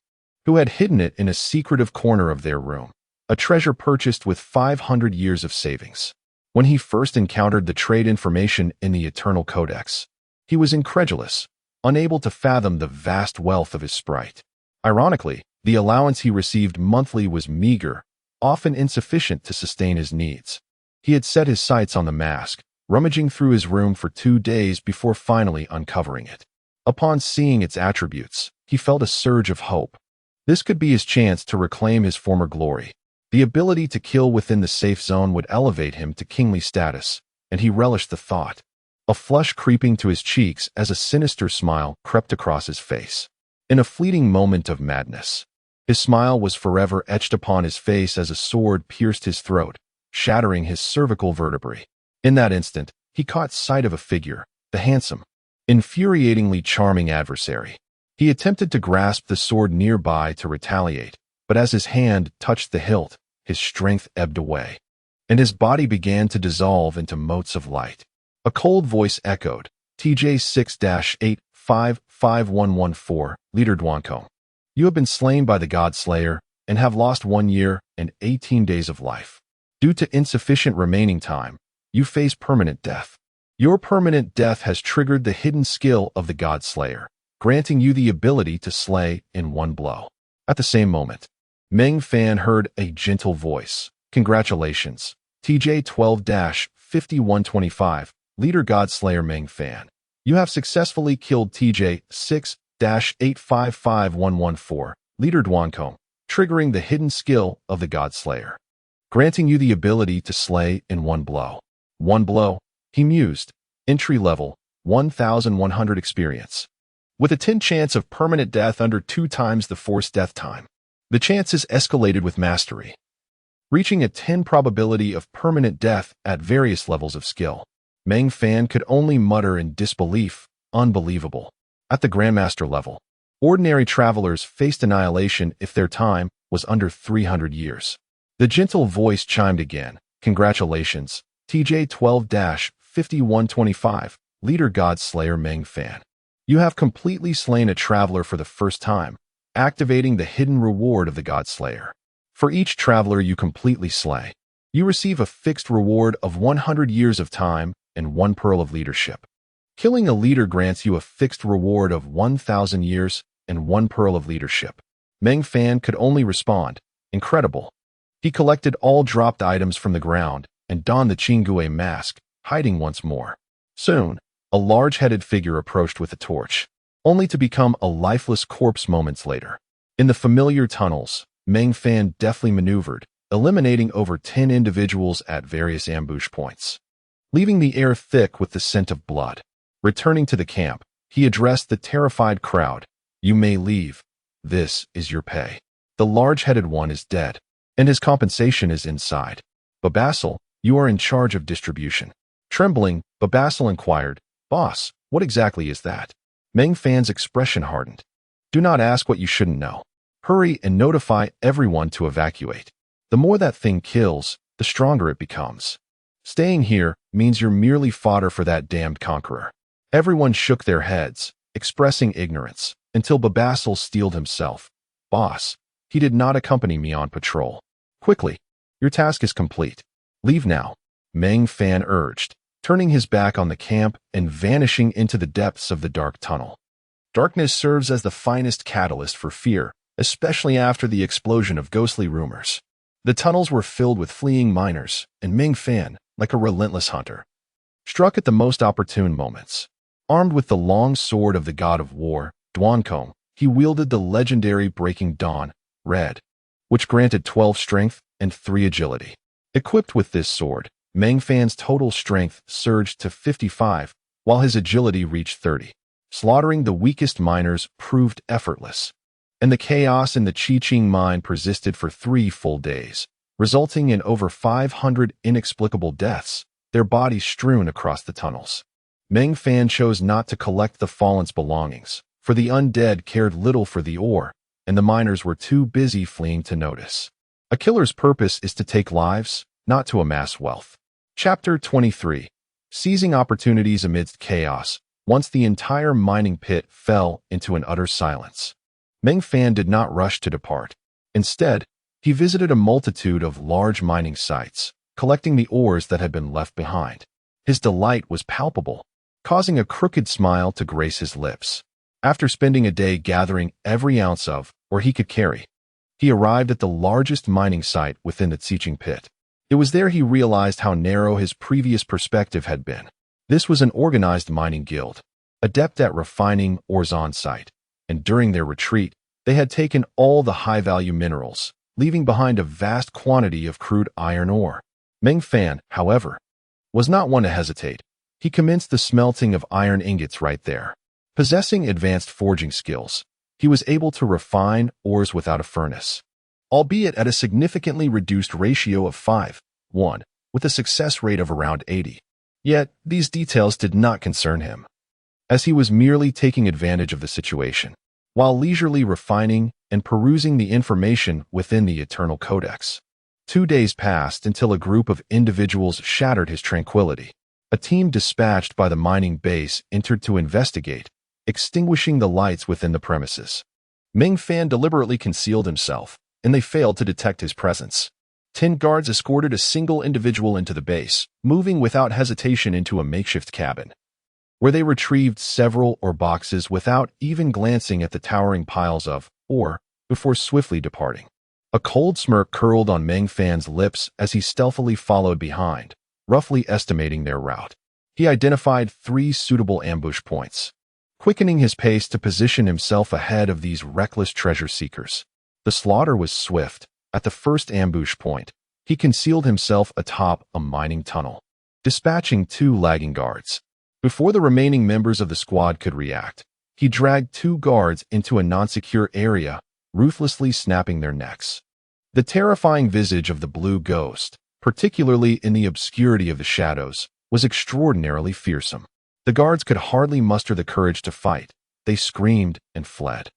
who had hidden it in a secretive corner of their room, a treasure purchased with 500 years of savings. When he first encountered the trade information in the Eternal Codex, he was incredulous, unable to fathom the vast wealth of his sprite. Ironically, the allowance he received monthly was meager, often insufficient to sustain his needs. He had set his sights on the mask, rummaging through his room for 2 days before finally uncovering it. Upon seeing its attributes, he felt a surge of hope. This could be his chance to reclaim his former glory. The ability to kill within the safe zone would elevate him to kingly status, and he relished the thought, a flush creeping to his cheeks as a sinister smile crept across his face. In a fleeting moment of madness, his smile was forever etched upon his face as a sword pierced his throat, shattering his cervical vertebrae. In that instant, he caught sight of a figure, the handsome, infuriatingly charming adversary. He attempted to grasp the sword nearby to retaliate, but as his hand touched the hilt, his strength ebbed away, and his body began to dissolve into motes of light. A cold voice echoed, TJ 6-8551114, Leader Duancombe. You have been slain by the God Slayer and have lost 1 year and 18 days of life. Due to insufficient remaining time, you face permanent death. Your permanent death has triggered the hidden skill of the God Slayer, granting you the ability to slay in one blow. At the same moment, Meng Fan heard a gentle voice. Congratulations, TJ 12-5125, Leader God Slayer Meng Fan. You have successfully killed TJ 6-855114, Leader Duancombe, triggering the hidden skill of the God Slayer, granting you the ability to slay in one blow. One blow, he mused. Entry level, 1,100 experience. With a 10 chance of permanent death under 2 times the forced death time. The chances escalated with mastery, reaching a 10 probability of permanent death at various levels of skill. Meng Fan could only mutter in disbelief, unbelievable. At the Grandmaster level, ordinary travelers faced annihilation if their time was under 300 years. The gentle voice chimed again. Congratulations, TJ 12-5125, Leader God Slayer Meng Fan. You have completely slain a traveler for the first time, activating the hidden reward of the God Slayer. For each traveler you completely slay, you receive a fixed reward of 100 years of time and 1 pearl of leadership. Killing a leader grants you a fixed reward of 1,000 years and 1 pearl of leadership. Meng Fan could only respond, incredible. He collected all dropped items from the ground and donned the Chingue mask, hiding once more. Soon, a large-headed figure approached with a torch, only to become a lifeless corpse moments later. In the familiar tunnels, Meng Fan deftly maneuvered, eliminating over 10 individuals at various ambush points, leaving the air thick with the scent of blood. Returning to the camp, he addressed the terrified crowd. You may leave. This is your pay. The large-headed one is dead, and his compensation is inside. Babassel, you are in charge of distribution. Trembling, Babassel inquired, Boss, what exactly is that? Meng Fan's expression hardened. Do not ask what you shouldn't know. Hurry and notify everyone to evacuate. The more that thing kills, the stronger it becomes. Staying here means you're merely fodder for that damned conqueror. Everyone shook their heads, expressing ignorance, until Babassil steeled himself. Boss, he did not accompany me on patrol. Quickly, your task is complete. Leave now, Meng Fan urged, turning his back on the camp and vanishing into the depths of the dark tunnel. Darkness serves as the finest catalyst for fear, especially after the explosion of ghostly rumors. The tunnels were filled with fleeing miners, and Meng Fan, like a relentless hunter, struck at the most opportune moments. Armed with the long sword of the god of war, Duancombe, he wielded the legendary Breaking Dawn, Red, which granted 12 strength and 3 agility. Equipped with this sword, Meng Fan's total strength surged to 55, while his agility reached 30. Slaughtering the weakest miners proved effortless, and the chaos in the Qiqing mine persisted for 3 full days, resulting in over 500 inexplicable deaths, their bodies strewn across the tunnels. Meng Fan chose not to collect the fallen's belongings, for the undead cared little for the ore, and the miners were too busy fleeing to notice. A killer's purpose is to take lives, not to amass wealth. Chapter 23. Seizing opportunities amidst chaos. Once the entire mining pit fell into an utter silence, Meng Fan did not rush to depart. Instead, he visited a multitude of large mining sites, collecting the ores that had been left behind. His delight was palpable, causing a crooked smile to grace his lips. After spending a day gathering every ounce of, or he could carry, he arrived at the largest mining site within the Qiqing pit. It was there he realized how narrow his previous perspective had been. This was an organized mining guild, adept at refining ores on site, and during their retreat, they had taken all the high-value minerals, leaving behind a vast quantity of crude iron ore. Meng Fan, however, was not one to hesitate. He commenced the smelting of iron ingots right there. Possessing advanced forging skills, he was able to refine ores without a furnace, albeit at a significantly reduced ratio of 5:1, with a success rate of around 80. Yet, these details did not concern him, as he was merely taking advantage of the situation, while leisurely refining and perusing the information within the Eternal Codex. 2 days passed until a group of individuals shattered his tranquility. A team dispatched by the mining base entered to investigate, extinguishing the lights within the premises. Meng Fan deliberately concealed himself, and they failed to detect his presence. 10 guards escorted a single individual into the base, moving without hesitation into a makeshift cabin, where they retrieved several ore boxes without even glancing at the towering piles of ore before swiftly departing. A cold smirk curled on Meng Fan's lips as he stealthily followed behind, roughly estimating their route. He identified 3 suitable ambush points, quickening his pace to position himself ahead of these reckless treasure seekers. The slaughter was swift. At the first ambush point, he concealed himself atop a mining tunnel, dispatching 2 lagging guards. Before the remaining members of the squad could react, he dragged 2 guards into a non-secure area, ruthlessly snapping their necks. The terrifying visage of the blue ghost, particularly in the obscurity of the shadows, was extraordinarily fearsome. The guards could hardly muster the courage to fight. They screamed and fled.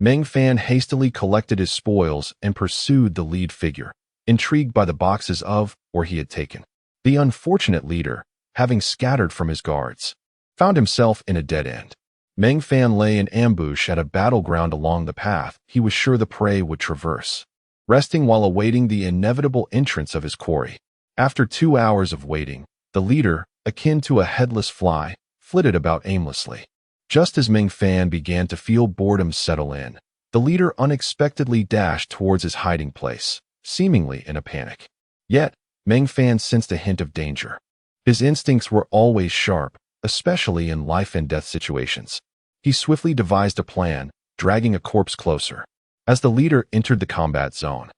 Meng Fan hastily collected his spoils and pursued the lead figure, intrigued by the boxes of ore he had taken. The unfortunate leader, having scattered from his guards, found himself in a dead end. Meng Fan lay in ambush at a battleground along the path he was sure the prey would traverse, resting while awaiting the inevitable entrance of his quarry. After 2 hours of waiting, the leader, akin to a headless fly, flitted about aimlessly. Just as Meng Fan began to feel boredom settle in, the leader unexpectedly dashed towards his hiding place, seemingly in a panic. Yet, Meng Fan sensed a hint of danger. His instincts were always sharp, especially in life-and-death situations. He swiftly devised a plan, dragging a corpse closer. As the leader entered the combat zone,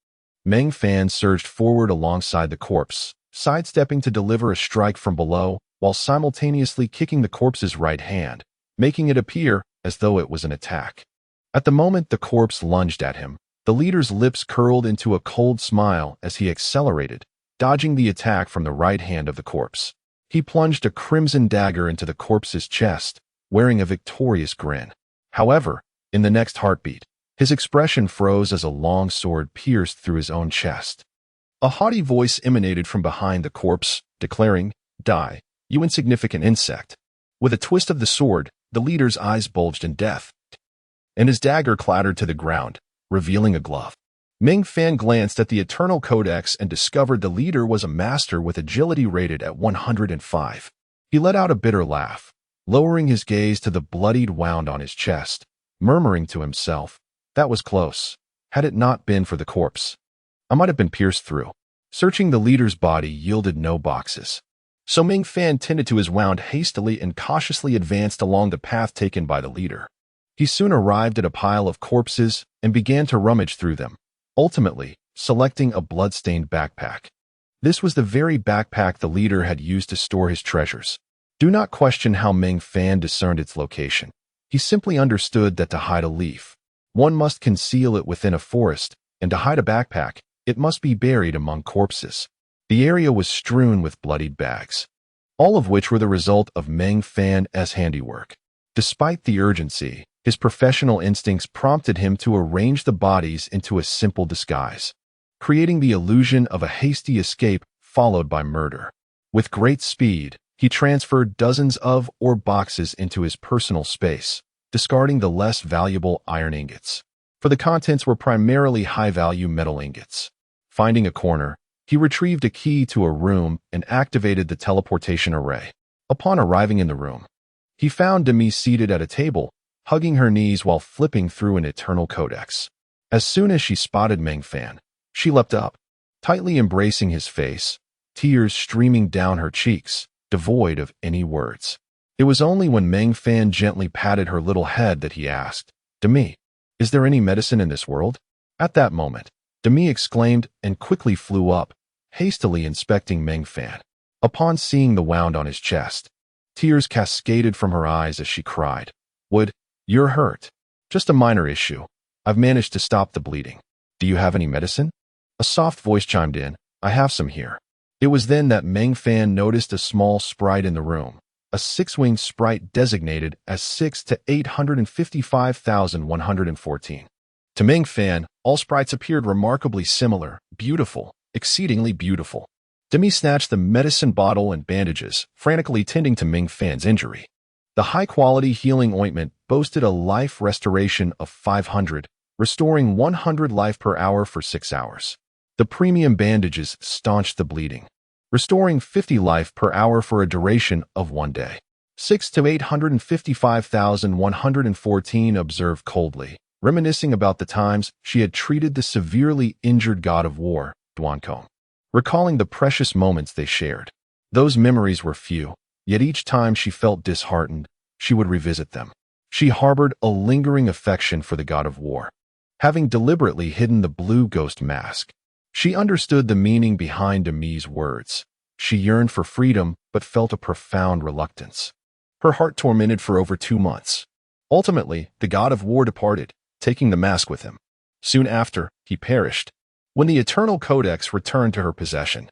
Meng Fan surged forward alongside the corpse, sidestepping to deliver a strike from below, while simultaneously kicking the corpse's right hand, making it appear as though it was an attack. At the moment the corpse lunged at him, the leader's lips curled into a cold smile as he accelerated, dodging the attack from the right hand of the corpse. He plunged a crimson dagger into the corpse's chest, wearing a victorious grin. However, in the next heartbeat, His expression froze as a long sword pierced through his own chest. A haughty voice emanated from behind the corpse, declaring, "Die, you insignificant insect." With a twist of the sword, the leader's eyes bulged in death, and his dagger clattered to the ground, revealing a glove. Meng Fan glanced at the Eternal Codex and discovered the leader was a master with agility rated at 105. He let out a bitter laugh, lowering his gaze to the bloodied wound on his chest, murmuring to himself, "That was close. Had it not been for the corpse, I might have been pierced through." Searching the leader's body yielded no boxes. So Meng Fan tended to his wound hastily and cautiously advanced along the path taken by the leader. He soon arrived at a pile of corpses and began to rummage through them, ultimately selecting a blood-stained backpack. This was the very backpack the leader had used to store his treasures. Do not question how Meng Fan discerned its location. He simply understood that to hide a leaf, one must conceal it within a forest, and to hide a backpack, it must be buried among corpses. The area was strewn with bloodied bags, all of which were the result of Meng Fan's handiwork. Despite the urgency, his professional instincts prompted him to arrange the bodies into a simple disguise, creating the illusion of a hasty escape followed by murder. With great speed, he transferred dozens of ore boxes into his personal space, discarding the less valuable iron ingots, for the contents were primarily high-value metal ingots. Finding a corner, he retrieved a key to a room and activated the teleportation array. Upon arriving in the room, he found Demi seated at a table, hugging her knees while flipping through an Eternal Codex. As soon as she spotted Meng Fan, she leapt up, tightly embracing his face, tears streaming down her cheeks, devoid of any words. It was only when Meng Fan gently patted her little head that he asked, "Demi, is there any medicine in this world?" At that moment, Demi exclaimed and quickly flew up, hastily inspecting Meng Fan. Upon seeing the wound on his chest, tears cascaded from her eyes as she cried, "You're hurt. Just a minor issue. I've managed to stop the bleeding. Do you have any medicine?" A soft voice chimed in, "I have some here." It was then that Meng Fan noticed a small sprite in the room, a six-winged sprite designated as 6 to 855,114. To Meng Fan, all sprites appeared remarkably similar, beautiful, exceedingly beautiful. Demi snatched the medicine bottle and bandages, frantically tending to Meng Fan's injury. The high-quality healing ointment boasted a life restoration of 500, restoring 100 life per hour for 6 hours. The premium bandages staunched the bleeding, restoring 50 life per hour for a duration of 1 day. 6 to 855,114 observed coldly, reminiscing about the times she had treated the severely injured god of war, Duancong, recalling the precious moments they shared. Those memories were few, yet each time she felt disheartened, she would revisit them. She harbored a lingering affection for the god of war. Having deliberately hidden the blue ghost mask, she understood the meaning behind Demi's words. She yearned for freedom, but felt a profound reluctance. Her heart tormented for over 2 months. Ultimately, the god of war departed, taking the mask with him. Soon after, he perished. When the Eternal Codex returned to her possession,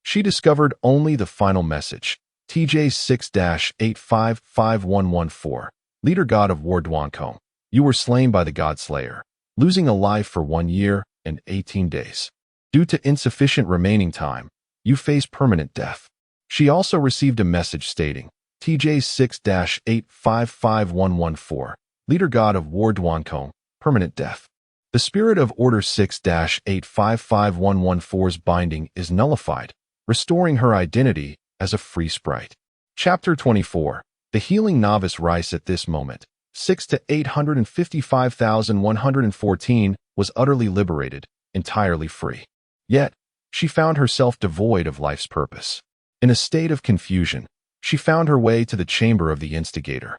she discovered only the final message, TJ 6-855114, Leader God of War Duancong, you were slain by the God Slayer, losing a life for 1 year and 18 days. Due to insufficient remaining time, you face permanent death. She also received a message stating, TJ 6-855114, Leader God of War Duancong, permanent death. The spirit of Order 6-855114's binding is nullified, restoring her identity as a free sprite. Chapter 24. The healing novice Rice at this moment, 6 to 855,114, was utterly liberated, entirely free. Yet, she found herself devoid of life's purpose. In a state of confusion, she found her way to the chamber of the instigator,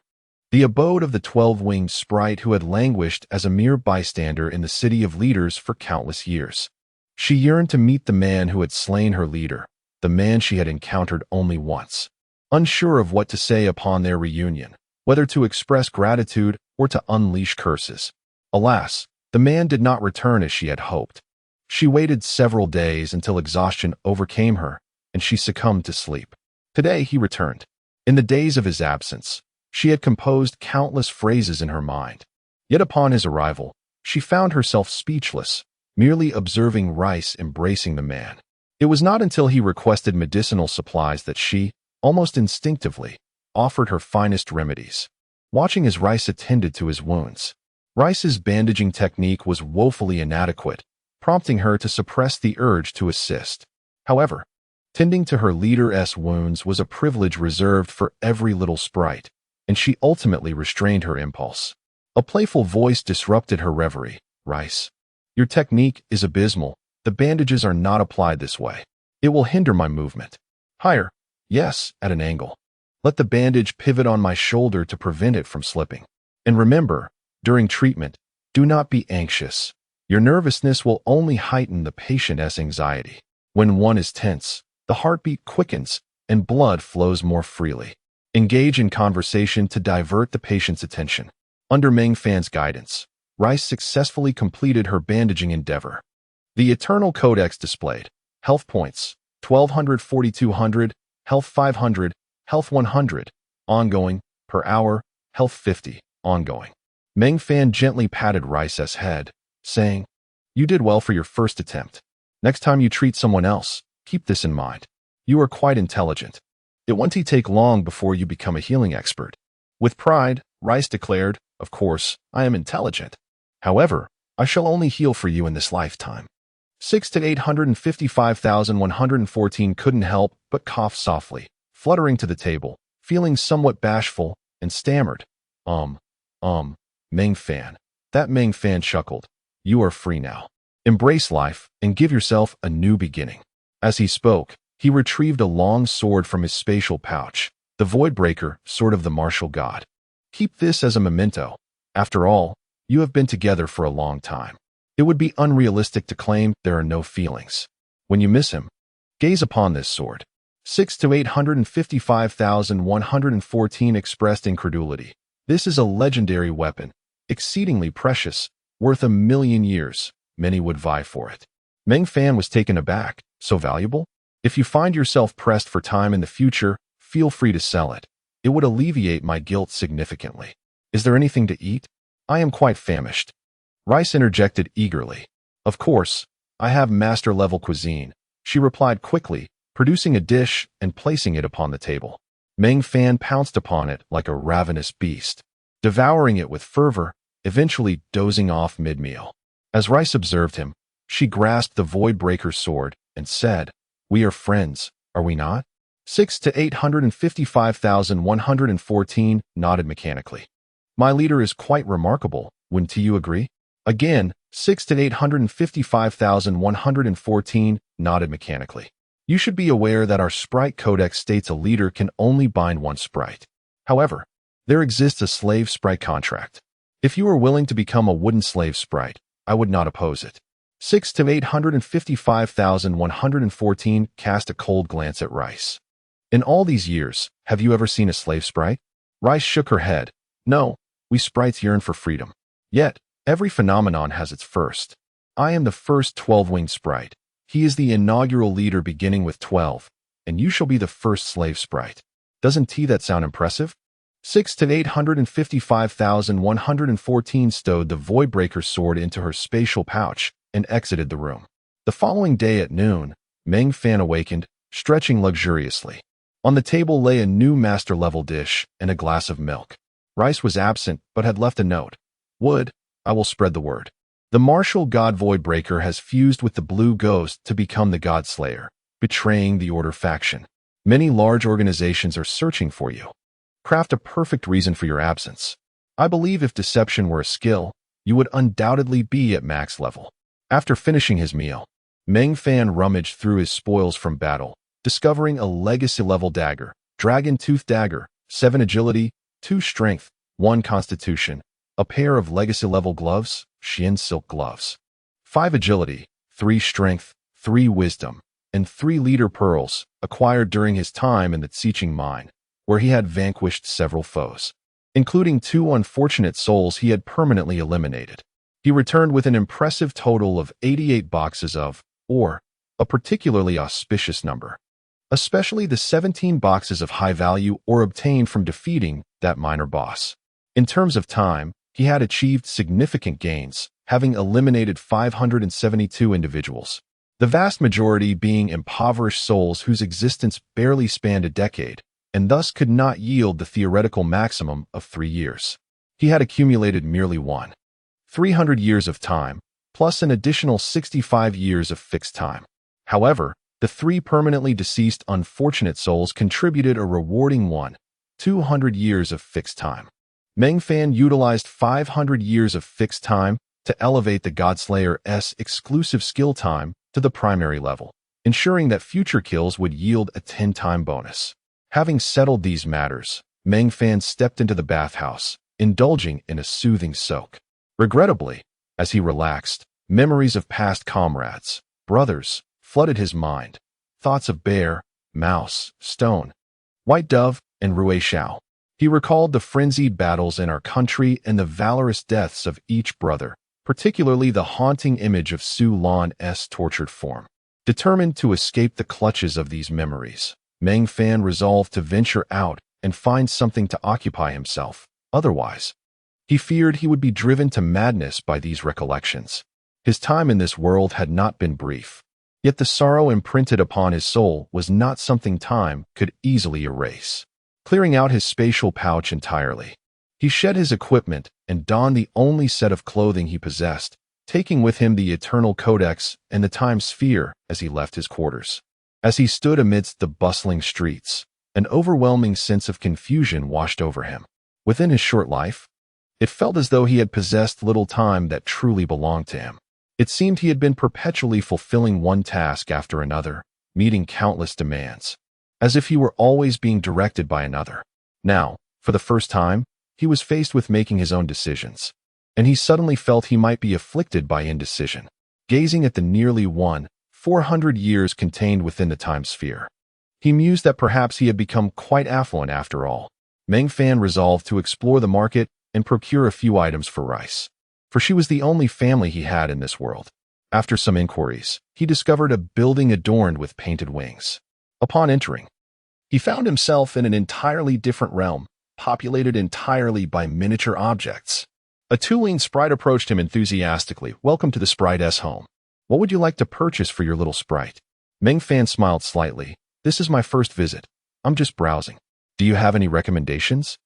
the abode of the 12-winged sprite who had languished as a mere bystander in the city of leaders for countless years. She yearned to meet the man who had slain her leader, the man she had encountered only once. Unsure of what to say upon their reunion, whether to express gratitude or to unleash curses. Alas, the man did not return as she had hoped. She waited several days until exhaustion overcame her, and she succumbed to sleep. Today he returned. In the days of his absence, she had composed countless phrases in her mind. Yet upon his arrival, She found herself speechless, merely observing Rice embracing the man. It was not until he requested medicinal supplies that she, almost instinctively, offered her finest remedies. Watching as Rice attended to his wounds, Rice's bandaging technique was woefully inadequate, prompting her to suppress the urge to assist. However, tending to her leader's wounds was a privilege reserved for every little sprite, and she ultimately restrained her impulse. A playful voice disrupted her reverie. "Rice, your technique is abysmal. The bandages are not applied this way. It will hinder my movement." "Higher." "Yes, at an angle. Let the bandage pivot on my shoulder to prevent it from slipping. And remember, during treatment, do not be anxious. Your nervousness will only heighten the patient's anxiety. When one is tense, the heartbeat quickens and blood flows more freely. Engage in conversation to divert the patient's attention." Under Meng Fan's guidance, Rice successfully completed her bandaging endeavor. The Eternal Codex displayed health points 1200, 4200, health 500, health 100, ongoing, per hour, health 50, ongoing. Meng Fan gently patted Rice's head, saying, "You did well for your first attempt. Next time you treat someone else, keep this in mind. You are quite intelligent. It won't take long before you become a healing expert." With pride, Rice declared, "Of course, I am intelligent. However, I shall only heal for you in this lifetime." 6,855,114 couldn't help but cough softly, fluttering to the table, feeling somewhat bashful, and stammered, Meng Fan." That Meng Fan chuckled. "You are free now. Embrace life and give yourself a new beginning." As he spoke, he retrieved a long sword from his spatial pouch, the Voidbreaker, sword of the martial god. "Keep this as a memento. After all, you have been together for a long time. It would be unrealistic to claim there are no feelings. When you miss him, gaze upon this sword." 6,855,114 expressed incredulity. "This is a legendary weapon, exceedingly precious, worth 1,000,000 years. Many would vie for it." Meng Fan was taken aback. "So valuable? If you find yourself pressed for time in the future, feel free to sell it. It would alleviate my guilt significantly. Is there anything to eat? I am quite famished." Rice interjected eagerly. "Of course, I have master-level cuisine," she replied quickly, producing a dish and placing it upon the table. Meng Fan pounced upon it like a ravenous beast, devouring it with fervor, eventually dozing off mid-meal. As Rice observed him, she grasped the Voidbreaker's sword and said, "We are friends, are we not?" 6,855,114 nodded mechanically. "My leader is quite remarkable, wouldn't you agree?" Again, 6,855,114 nodded mechanically. "You should be aware that our sprite codex states a leader can only bind one sprite. However, there exists a slave sprite contract. If you are willing to become a wooden slave sprite, I would not oppose it." 6,855,114 cast a cold glance at Rice. "In all these years, have you ever seen a slave sprite?" Rice shook her head. "No, we sprites yearn for freedom. Yet, every phenomenon has its first. I am the first 12-winged sprite. He is the inaugural leader beginning with 12, and you shall be the first slave sprite. Doesn't that sound impressive?" 6,855,114 stowed the Voidbreaker's sword into her spatial pouch and exited the room. The following day at noon, Meng Fan awakened, stretching luxuriously. On the table lay a new master-level dish and a glass of milk. Rice was absent but had left a note. "Wood, I will spread the word. The martial god Voidbreaker has fused with the Blue Ghost to become the God Slayer, betraying the Order faction. Many large organizations are searching for you. Craft a perfect reason for your absence. I believe if deception were a skill, you would undoubtedly be at max level." After finishing his meal, Meng Fan rummaged through his spoils from battle, discovering a legacy-level dagger, Dragon Tooth Dagger, 7 agility, 2 strength, 1 constitution, a pair of legacy-level gloves, Xian silk gloves, 5 agility, 3 strength, 3 wisdom, and 3 leader pearls, acquired during his time in the Xiqing mine, where he had vanquished several foes, including 2 unfortunate souls he had permanently eliminated. He returned with an impressive total of 88 boxes of ore, a particularly auspicious number, especially the 17 boxes of high value ore obtained from defeating that minor boss. In terms of time, He had achieved significant gains, having eliminated 572 individuals, the vast majority being impoverished souls whose existence barely spanned a decade, and thus could not yield the theoretical maximum of 3 years. He had accumulated merely 300 years of time, plus an additional 65 years of fixed time. However, the 3 permanently deceased unfortunate souls contributed a rewarding 200 years of fixed time. Meng Fan utilized 500 years of fixed time to elevate the Godslayer's exclusive skill time to the primary level, ensuring that future kills would yield a 10-time bonus. Having settled these matters, Meng Fan stepped into the bathhouse, indulging in a soothing soak. Regrettably, as he relaxed, memories of past comrades, brothers, flooded his mind. Thoughts of bear, mouse, stone, white dove, and Rui Shao. He recalled the frenzied battles in our country and the valorous deaths of each brother, particularly the haunting image of Su Lan's tortured form. Determined to escape the clutches of these memories, Meng Fan resolved to venture out and find something to occupy himself. Otherwise, he feared he would be driven to madness by these recollections. His time in this world had not been brief, yet the sorrow imprinted upon his soul was not something time could easily erase. Clearing out his spatial pouch entirely, he shed his equipment and donned the only set of clothing he possessed, taking with him the Eternal Codex and the Time Sphere as he left his quarters. As he stood amidst the bustling streets, an overwhelming sense of confusion washed over him. Within his short life, it felt as though he had possessed little time that truly belonged to him. It seemed he had been perpetually fulfilling one task after another, meeting countless demands, as if he were always being directed by another. Now, for the first time, he was faced with making his own decisions, and he suddenly felt he might be afflicted by indecision. Gazing at the nearly 400 years contained within the time sphere, he mused that perhaps he had become quite affluent after all. Meng Fan resolved to explore the market and procure a few items for Rice, for she was the only family he had in this world. After some inquiries, he discovered a building adorned with painted wings. Upon entering, he found himself in an entirely different realm, populated entirely by miniature objects. A 2-winged sprite approached him enthusiastically. "Welcome to the Sprite's home. What would you like to purchase for your little sprite?" Meng Fan smiled slightly. "This is my first visit. I'm just browsing. Do you have any recommendations?"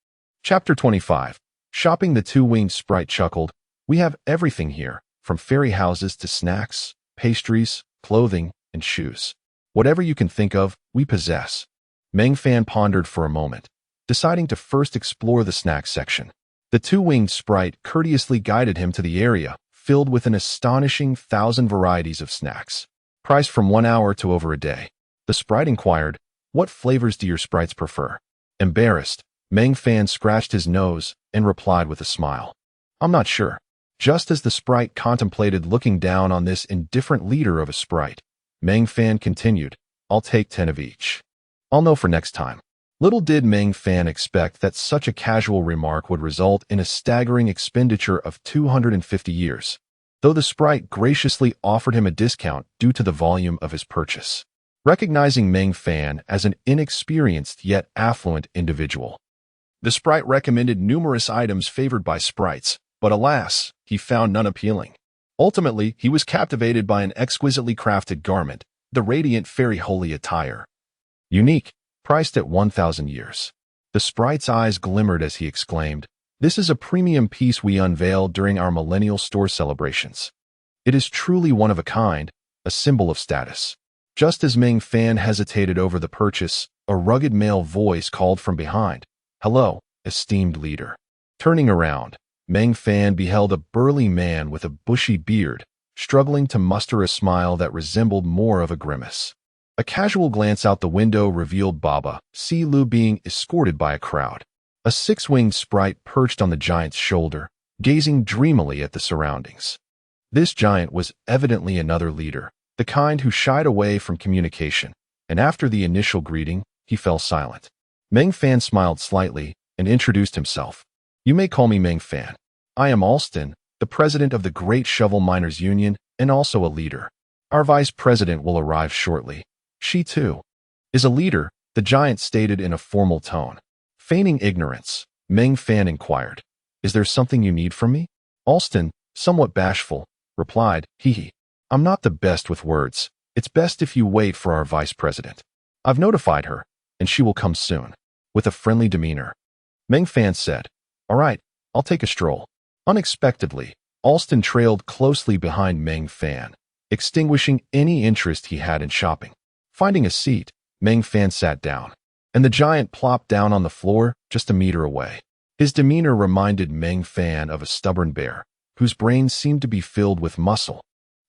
Chapter 25. Shopping. The 2-winged sprite chuckled. "We have everything here, from fairy houses to snacks, pastries, clothing, and shoes. Whatever you can think of, we possess." Meng Fan pondered for a moment, deciding to first explore the snack section. The 2-winged sprite courteously guided him to the area, filled with an astonishing 1,000 varieties of snacks, priced from 1 hour to over a day. The sprite inquired, "What flavors do your sprites prefer?" Embarrassed, Meng Fan scratched his nose and replied with a smile, "I'm not sure." Just as the sprite contemplated looking down on this indifferent leader of a sprite, Meng Fan continued, "I'll take 10 of each. I'll know for next time." Little did Meng Fan expect that such a casual remark would result in a staggering expenditure of 250 years, though the sprite graciously offered him a discount due to the volume of his purchase. Recognizing Meng Fan as an inexperienced yet affluent individual, the sprite recommended numerous items favored by sprites, but alas, he found none appealing. Ultimately, he was captivated by an exquisitely crafted garment, the radiant fairy holy attire. Unique, priced at 1,000 years. The sprite's eyes glimmered as he exclaimed, "This is a premium piece we unveiled during our millennial store celebrations. It is truly one of a kind, a symbol of status." Just as Meng Fan hesitated over the purchase, a rugged male voice called from behind, "Hello, esteemed leader." Turning around, Meng Fan beheld a burly man with a bushy beard, struggling to muster a smile that resembled more of a grimace. A casual glance out the window revealed Baba Si Lu being escorted by a crowd. A 6-winged sprite perched on the giant's shoulder, gazing dreamily at the surroundings. This giant was evidently another leader, the kind who shied away from communication, and after the initial greeting, he fell silent. Meng Fan smiled slightly and introduced himself. "You may call me Meng Fan. I am Alston, the president of the Great Shovel Miners Union and also a leader. Our vice president will arrive shortly. She, too, is a leader," the giant stated in a formal tone. Feigning ignorance, Meng Fan inquired, Is there something you need from me? Alston, somewhat bashful, replied, hee. I'm not the best with words. It's best if you wait for our vice president. I've notified her, and she will come soon. With a friendly demeanor, Meng Fan said, all right, I'll take a stroll. Unexpectedly, Alston trailed closely behind Meng Fan, extinguishing any interest he had in shopping. Finding a seat, Meng Fan sat down, and the giant plopped down on the floor just a meter away. His demeanor reminded Meng Fan of a stubborn bear, whose brain seemed to be filled with muscle,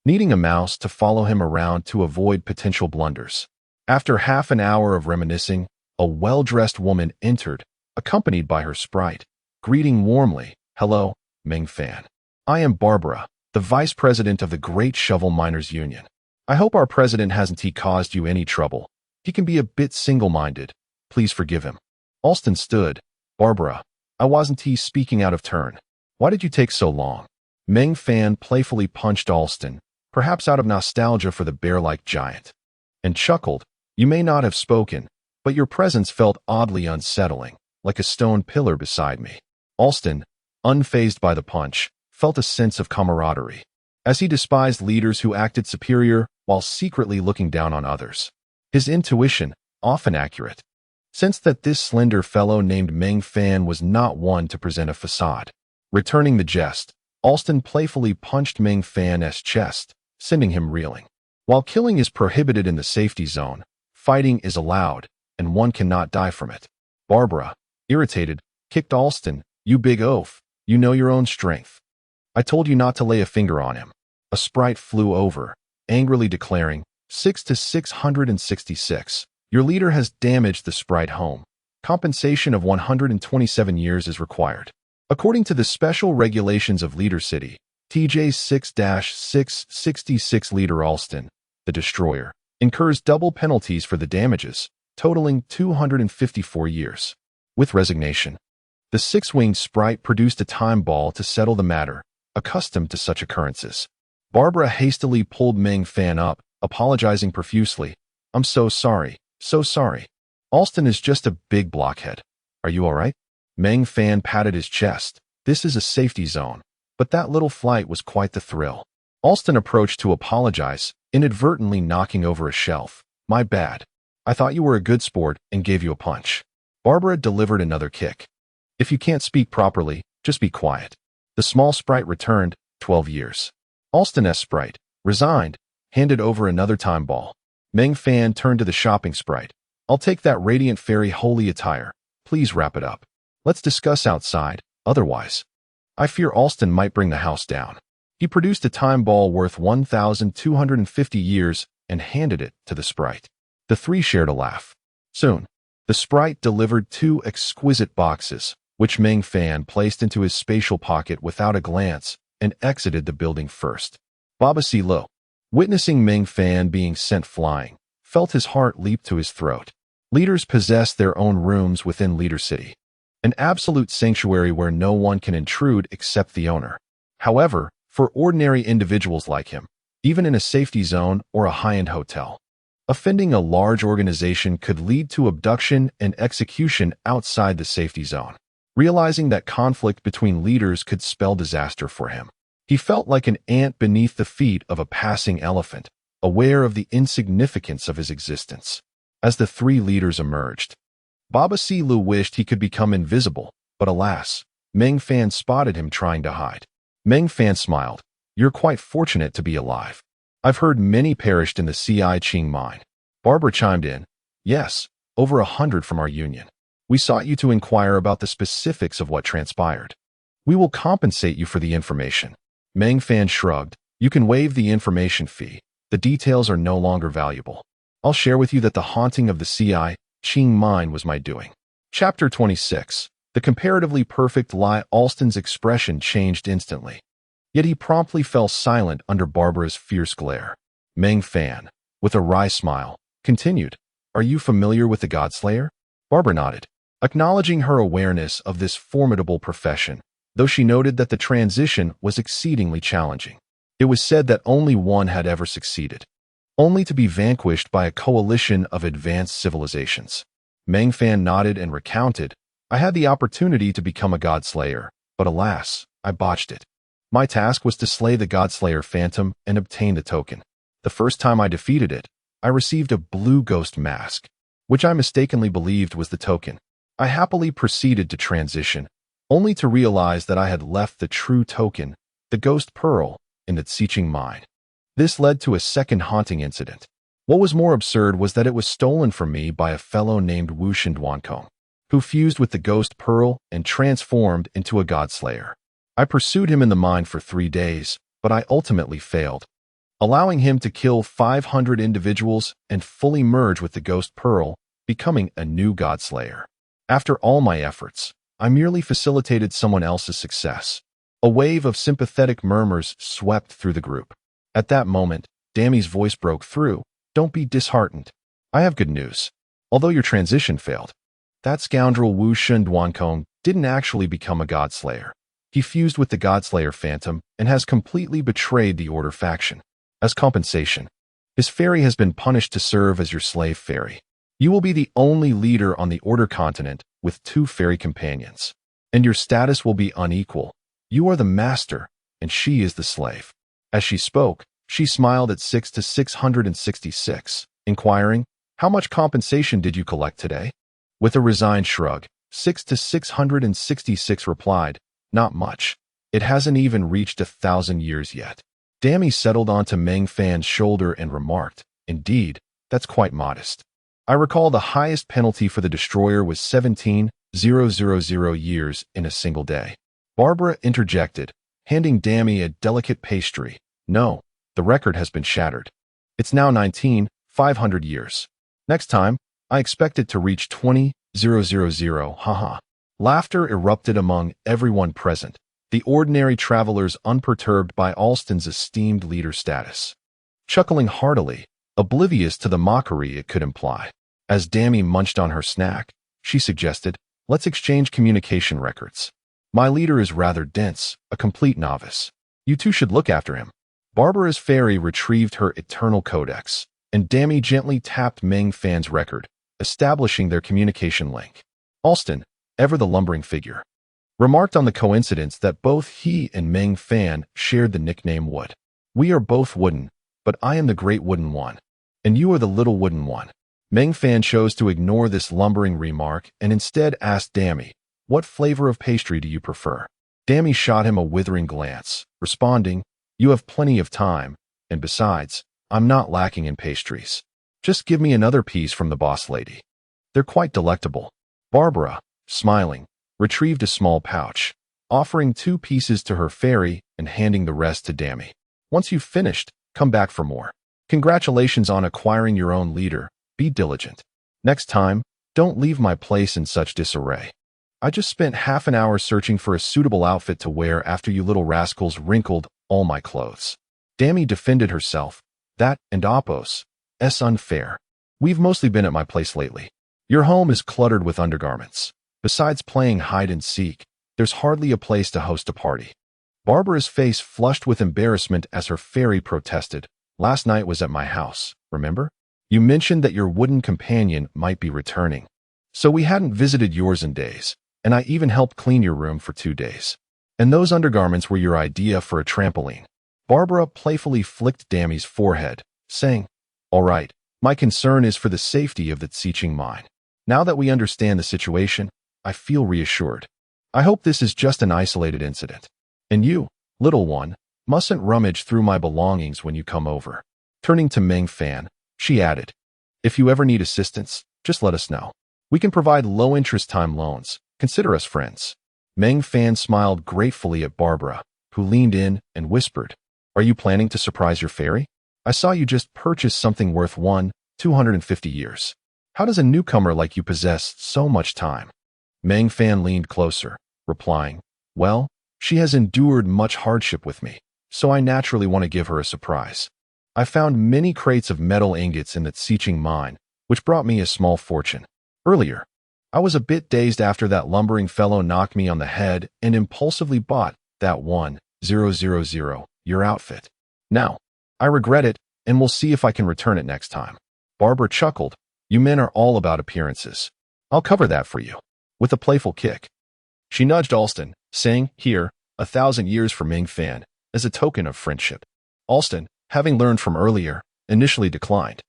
needing a mouse to follow him around to avoid potential blunders. After half an hour of reminiscing, a well-dressed woman entered, accompanied by her sprite, greeting warmly, hello, Meng Fan. I am Barbara, the vice president of the Great Shovel Miners Union. I hope our president hasn't caused you any trouble. He can be a bit single-minded. Please forgive him. Alston stood. Barbara, I wasn't speaking out of turn. Why did you take so long? Meng Fan playfully punched Alston, perhaps out of nostalgia for the bear-like giant, and chuckled. You may not have spoken, but your presence felt oddly unsettling, like a stone pillar beside me. Alston, unfazed by the punch, felt a sense of camaraderie, as he despised leaders who acted superior while secretly looking down on others. His intuition, often accurate, sensed that this slender fellow named Meng Fan was not one to present a facade. Returning the jest, Alston playfully punched Meng Fan's chest, sending him reeling. While killing is prohibited in the safety zone, fighting is allowed, and one cannot die from it. Barbara, irritated, kicked Alston. You big oaf, you know your own strength. I told you not to lay a finger on him. A sprite flew over, angrily declaring, 6 to 666. Your leader has damaged the sprite home. Compensation of 127 years is required. According to the special regulations of Leader City, TJ 6-666 Leader Alston, the destroyer, incurs double penalties for the damages, totaling 254 years. With resignation, the six-winged sprite produced a time ball to settle the matter, accustomed to such occurrences. Barbara hastily pulled Meng Fan up, apologizing profusely. I'm so sorry, so sorry. Alston is just a big blockhead. Are you all right? Meng Fan patted his chest. This is a safety zone, but that little flight was quite the thrill. Alston approached to apologize, inadvertently knocking over a shelf. My bad. I thought you were a good sport and gave you a punch. Barbara delivered another kick. If you can't speak properly, just be quiet. The small sprite returned, 12 years. Alston's sprite, resigned, handed over another time ball. Meng Fan turned to the shopping sprite. I'll take that Radiant Fairy holy attire. Please wrap it up. Let's discuss outside, otherwise. I fear Alston might bring the house down. He produced a time ball worth 1,250 years and handed it to the sprite. The three shared a laugh. Soon, the sprite delivered 2 exquisite boxes, which Meng Fan placed into his spatial pocket without a glance and exited the building first. Baba Si Lo, witnessing Meng Fan being sent flying, felt his heart leap to his throat. Leaders possess their own rooms within Leader City, an absolute sanctuary where no one can intrude except the owner. However, for ordinary individuals like him, even in a safety zone or a high-end hotel, offending a large organization could lead to abduction and execution outside the safety zone. Realizing that conflict between leaders could spell disaster for him, he felt like an ant beneath the feet of a passing elephant, aware of the insignificance of his existence. As the three leaders emerged, Baba Si Lu wished he could become invisible, but alas, Meng Fan spotted him trying to hide. Meng Fan smiled. You're quite fortunate to be alive. I've heard many perished in the CI Qing mine. Barbara chimed in. Yes, over 100 from our union. We sought you to inquire about the specifics of what transpired. We will compensate you for the information. Meng Fan shrugged. You can waive the information fee. The details are no longer valuable. I'll share with you that the haunting of the CI Qing mine was my doing. Chapter 26. The comparatively perfect lie. Alston's expression changed instantly. Yet he promptly fell silent under Barbara's fierce glare. Meng Fan, with a wry smile, continued. Are you familiar with the Godslayer? Barbara nodded, acknowledging her awareness of this formidable profession, though she noted that the transition was exceedingly challenging. It was said that only one had ever succeeded, only to be vanquished by a coalition of advanced civilizations. Meng Fan nodded and recounted, I had the opportunity to become a Godslayer, But alas, I botched it. My task was to slay the Godslayer Phantom and obtain the token. The first time I defeated it, I received a blue ghost mask, which I mistakenly believed was the token. I happily proceeded to transition, only to realize that I had left the true token, the ghost pearl, in the Xiqing mine. This led to a second haunting incident. What was more absurd was that it was stolen from me by a fellow named Wu Shindwankong, who fused with the ghost pearl and transformed into a Godslayer. I pursued him in the mine for 3 days, but I ultimately failed, allowing him to kill 500 individuals and fully merge with the ghost pearl, becoming a new Godslayer. After all my efforts, I merely facilitated someone else's success. A wave of sympathetic murmurs swept through the group. At that moment, Dammy's voice broke through. Don't be disheartened. I have good news. Although your transition failed, that scoundrel Wu Shindwankong didn't actually become a Godslayer. He fused with the Godslayer Phantom and has completely betrayed the Order faction. As compensation, his fairy has been punished to serve as your slave fairy. You will be the only leader on the Order continent with 2 fairy companions, and your status will be unequal. You are the master, and she is the slave. As she spoke, she smiled at 6 to 666, inquiring, how much compensation did you collect today? With a resigned shrug, 6 to 666 replied, not much. It hasn't even reached 1,000 years yet. Dammy settled onto Meng Fan's shoulder and remarked, indeed, that's quite modest. I recall the highest penalty for the destroyer was 17,000 years in a single day. Barbara interjected, handing Dammy a delicate pastry. No, the record has been shattered. It's now 19,500 years. Next time, I expect it to reach 20,000, haha. Laughter erupted among everyone present, the ordinary travelers unperturbed by Alston's esteemed leader status. Chuckling heartily, oblivious to the mockery it could imply. As Dammy munched on her snack, she suggested, let's exchange communication records. My leader is rather dense, a complete novice. You two should look after him. Barbara's fairy retrieved her eternal codex, and Dammy gently tapped Meng Fan's record, establishing their communication link. Alston, ever the lumbering figure, remarked on the coincidence that both he and Meng Fan shared the nickname Wood. We are both wooden, but I am the great wooden one, and you are the little wooden one. Meng Fan chose to ignore this lumbering remark and instead asked Dammy, what flavor of pastry do you prefer? Dammy shot him a withering glance, responding, you have plenty of time, and besides, I'm not lacking in pastries. Just give me another piece from the boss lady. They're quite delectable. Barbara, smiling, retrieved a small pouch, offering 2 pieces to her fairy and handing the rest to Dammy. Once you've finished, come back for more. Congratulations on acquiring your own leader. Be diligent. Next time, don't leave my place in such disarray. I just spent half an hour searching for a suitable outfit to wear after you little rascals wrinkled all my clothes. Dammy defended herself. That and Oppos. It's unfair. We've mostly been at my place lately. Your home is cluttered with undergarments. Besides playing hide and seek, there's hardly a place to host a party. Barbara's face flushed with embarrassment as her fairy protested. Last night was at my house, remember? You mentioned that your wooden companion might be returning. So we hadn't visited yours in days, and I even helped clean your room for 2 days. And those undergarments were your idea for a trampoline. Barbara playfully flicked Dammy's forehead, saying, all right, my concern is for the safety of the Xiqing mine. Now that we understand the situation, I feel reassured. I hope this is just an isolated incident. And you, little one, mustn't rummage through my belongings when you come over. Turning to Meng Fan, she added, if you ever need assistance, just let us know. We can provide low-interest time loans. Consider us friends. Meng Fan smiled gratefully at Barbara, who leaned in and whispered, are you planning to surprise your fairy? I saw you just purchase something worth 250 years. How does a newcomer like you possess so much time? Meng Fan leaned closer, replying, well, she has endured much hardship with me, so I naturally want to give her a surprise. I found many crates of metal ingots in the Xiqing mine, which brought me a small fortune. Earlier, I was a bit dazed after that lumbering fellow knocked me on the head and impulsively bought that 1000 your outfit. Now, I regret it, and we'll see if I can return it next time. Barbara chuckled. You men are all about appearances. I'll cover that for you. With a playful kick, She nudged Alston, saying, "Here, 1,000 years for Meng Fan, as a token of friendship." Alston, having learned from earlier, initially declined,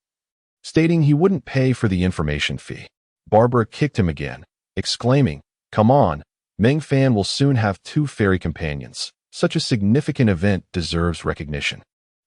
stating he wouldn't pay for the information fee. Barbara kicked him again, exclaiming, "Come on, Meng Fan will soon have 2 fairy companions. Such a significant event deserves recognition.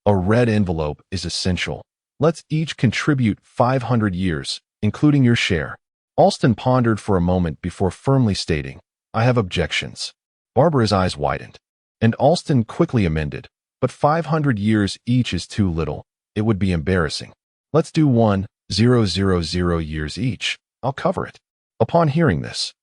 A red envelope is essential. Let's each contribute 500 years, including your share." Alston pondered for a moment before firmly stating, "I have objections." Barbara's eyes widened, and Alston quickly amended, "But 500 years each is too little. It would be embarrassing. Let's do 1,000 years each. I'll cover it." Upon hearing this,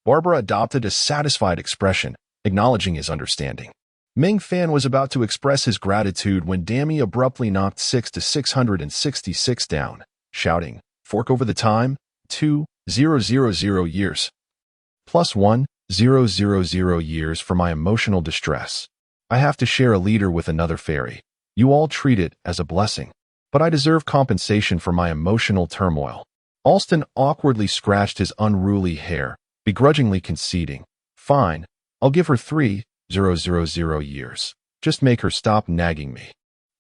Barbara adopted a satisfied expression, acknowledging his understanding. Meng Fan was about to express his gratitude when Dammy abruptly knocked 6 to 666 down, shouting, "Fork over the time, 2,000 years. Plus 1,000 years for my emotional distress. I have to share a leader with another fairy. You all treat it as a blessing, but I deserve compensation for my emotional turmoil." Alston awkwardly scratched his unruly hair, begrudgingly conceding, "Fine, I'll give her 3,000 years. Just make her stop nagging me."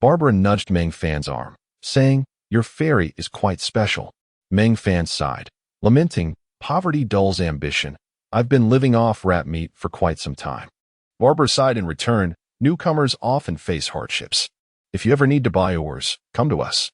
Barbara nudged Meng Fan's arm, saying, "Your fairy is quite special." Meng Fan sighed, lamenting, "Poverty dulls ambition. I've been living off rat meat for quite some time." Barbara sighed in return, "Newcomers often face hardships. If you ever need to buy ores, come to us.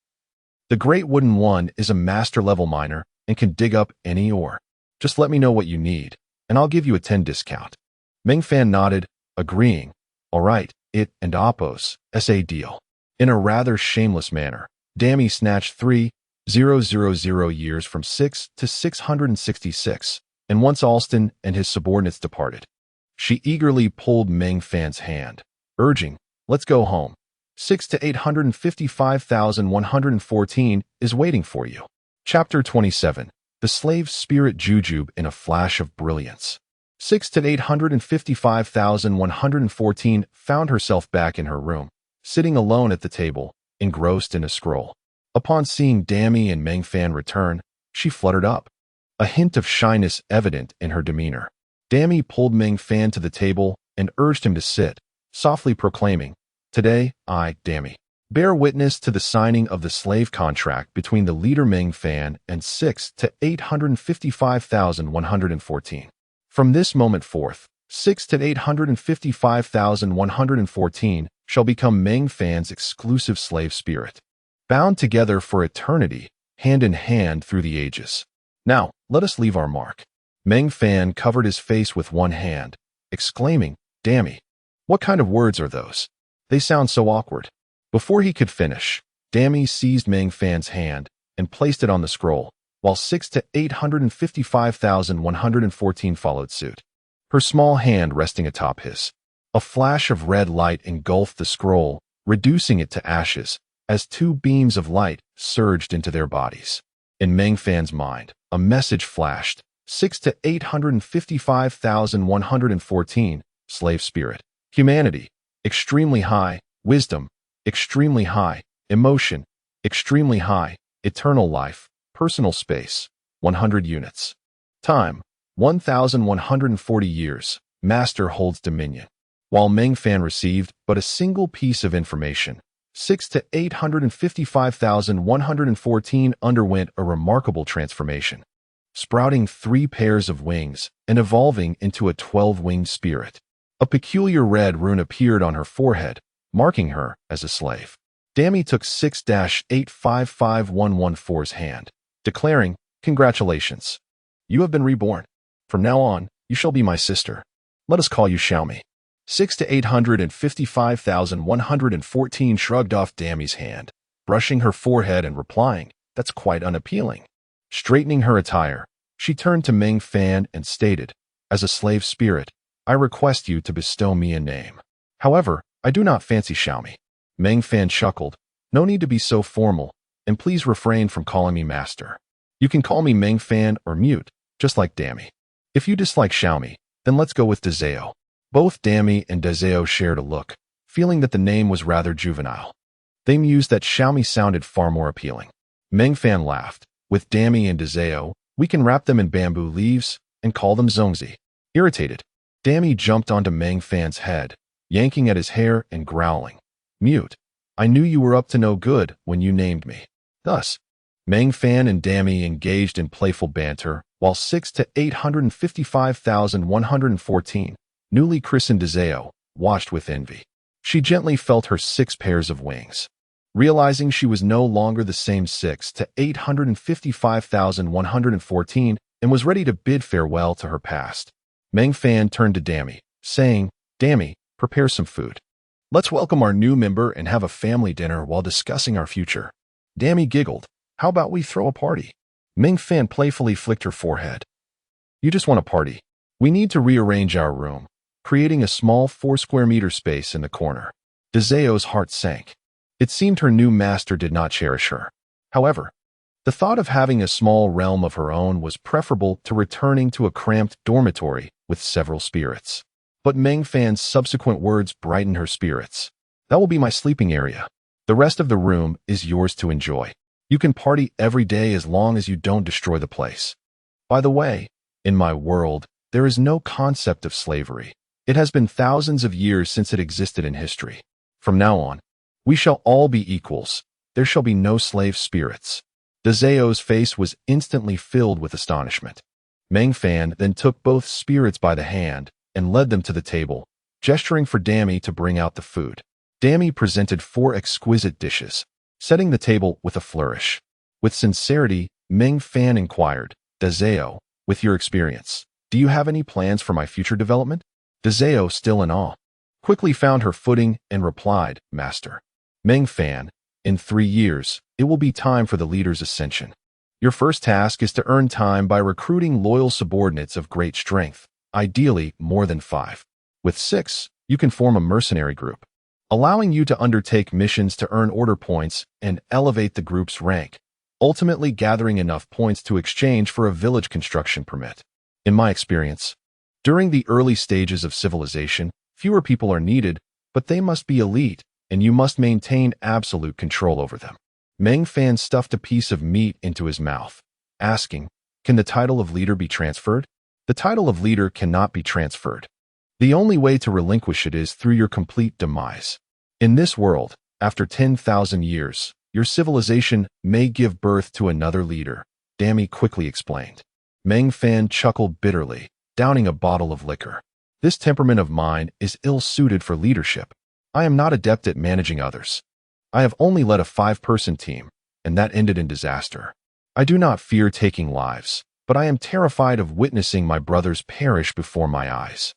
The Great Wooden One is a master-level miner and can dig up any ore. Just let me know what you need, and I'll give you a 10 discount." Meng Fan nodded, agreeing. "All right, it and Oppos, SA deal." In a rather shameless manner, Dammy snatched 3,000 years from 6 to 666, and once Alston and his subordinates departed, she eagerly pulled Meng Fan's hand, urging, "Let's go home. 6 to 855,114 is waiting for you." Chapter 27. The Slave Spirit Jujube in a Flash of Brilliance. 6 to 855,114 found herself back in her room, sitting alone at the table, engrossed in a scroll. Upon seeing Dammy and Meng Fan return, she fluttered up, a hint of shyness evident in her demeanor. Dammy pulled Meng Fan to the table and urged him to sit, softly proclaiming, "Today, I, Dammy, bear witness to the signing of the slave contract between the leader Meng Fan and 6 to 855,114. From this moment forth, 6 to 855,114 shall become Meng Fan's exclusive slave spirit, bound together for eternity, hand in hand through the ages. Now, let us leave our mark." Meng Fan covered his face with one hand, exclaiming, "Dammy, what kind of words are those? They sound so awkward." Before he could finish, Dammy seized Meng Fan's hand and placed it on the scroll, while 6 to 855,114 followed suit, her small hand resting atop his. A flash of red light engulfed the scroll, reducing it to ashes, as 2 beams of light surged into their bodies. In Meng Fan's mind, a message flashed, 6 to 855,114, slave spirit, humanity, extremely high, wisdom, extremely high, emotion, extremely high, eternal life, personal space, 100 units. Time, 1,140 years, master holds dominion. While Meng Fan received but a single piece of information, 6 to 855,114 underwent a remarkable transformation, sprouting 3 pairs of wings and evolving into a 12-winged spirit. A peculiar red rune appeared on her forehead, marking her as a slave. Dammy took 6-855114's hand, declaring, "Congratulations. You have been reborn. From now on, you shall be my sister. Let us call you Xiaomi." 6 to 855,114 shrugged off Dammy's hand, brushing her forehead and replying, "That's quite unappealing." Straightening her attire, she turned to Meng Fan and stated, "As a slave spirit, I request you to bestow me a name. However, I do not fancy Xiaomi." Meng Fan chuckled, "No need to be so formal, and please refrain from calling me master. You can call me Meng Fan or Mute, just like Dammy. If you dislike Xiaomi, then let's go with Dezeo." Both Dammy and Dezeo shared a look, feeling that the name was rather juvenile. They mused that Xiaomi sounded far more appealing. Meng Fan laughed. "With Dammy and Dezeo, we can wrap them in bamboo leaves and call them Zongzi." Irritated, Dammy jumped onto Meng Fan's head, yanking at his hair and growling. Mute. I knew you were up to no good when you named me. Thus, Meng Fan and Dammy engaged in playful banter, while 6 to 855,114, newly christened Dizeo, watched with envy. She gently felt her 6 pairs of wings. Realizing she was no longer the same 6 to 855,114 and was ready to bid farewell to her past, Meng Fan turned to Dammy, saying, Dammy, prepare some food. Let's welcome our new member and have a family dinner while discussing our future. Dammy giggled. How about we throw a party? Meng Fan playfully flicked her forehead. You just want a party. We need to rearrange our room, creating a small 4 square meter space in the corner. Dizeo's heart sank. It seemed her new master did not cherish her. However, the thought of having a small realm of her own was preferable to returning to a cramped dormitory with several spirits. But Meng Fan's subsequent words brightened her spirits. That will be my sleeping area. The rest of the room is yours to enjoy. You can party every day as long as you don't destroy the place. By the way, in my world, there is no concept of slavery. It has been thousands of years since it existed in history. From now on, we shall all be equals. There shall be no slave spirits. Dizeo's face was instantly filled with astonishment. Meng Fan then took both spirits by the hand and led them to the table, gesturing for Dammy to bring out the food. Dammy presented 4 exquisite dishes, setting the table with a flourish. With sincerity, Meng Fan inquired, Dizeo, with your experience, do you have any plans for my future development? Dizeo, still in awe, quickly found her footing and replied, Master. Meng Fan, in 3 years, it will be time for the leader's ascension. Your first task is to earn time by recruiting loyal subordinates of great strength, ideally more than 5. With 6, you can form a mercenary group, allowing you to undertake missions to earn order points and elevate the group's rank, ultimately gathering enough points to exchange for a village construction permit. In my experience, during the early stages of civilization, fewer people are needed, but they must be elite, and you must maintain absolute control over them. Meng Fan stuffed a piece of meat into his mouth, asking, Can the title of leader be transferred? The title of leader cannot be transferred. The only way to relinquish it is through your complete demise. In this world, after 10,000 years, your civilization may give birth to another leader, Dammy quickly explained. Meng Fan chuckled bitterly, downing a bottle of liquor. This temperament of mine is ill-suited for leadership. I am not adept at managing others. I have only led a 5-person team, and that ended in disaster. I do not fear taking lives, but I am terrified of witnessing my brothers perish before my eyes.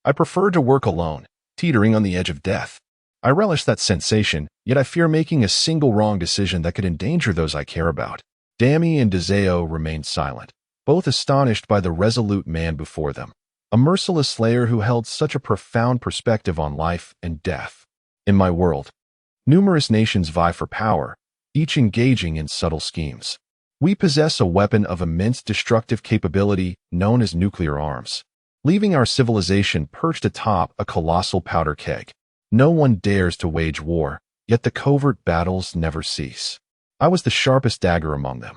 I prefer to work alone, teetering on the edge of death. I relish that sensation, yet I fear making a single wrong decision that could endanger those I care about. Dammy and Dizeo remained silent, both astonished by the resolute man before them, a merciless slayer who held such a profound perspective on life and death. In my world, numerous nations vie for power, each engaging in subtle schemes. We possess a weapon of immense destructive capability known as nuclear arms, leaving our civilization perched atop a colossal powder keg. No one dares to wage war, yet the covert battles never cease. I was the sharpest dagger among them.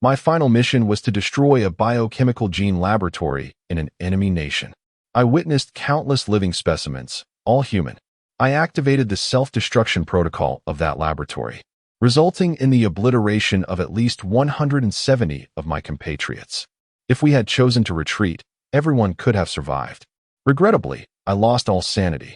My final mission was to destroy a biochemical gene laboratory in an enemy nation. I witnessed countless living specimens, all human. I activated the self-destruction protocol of that laboratory, resulting in the obliteration of at least 170 of my compatriots. If we had chosen to retreat, everyone could have survived. Regrettably, I lost all sanity.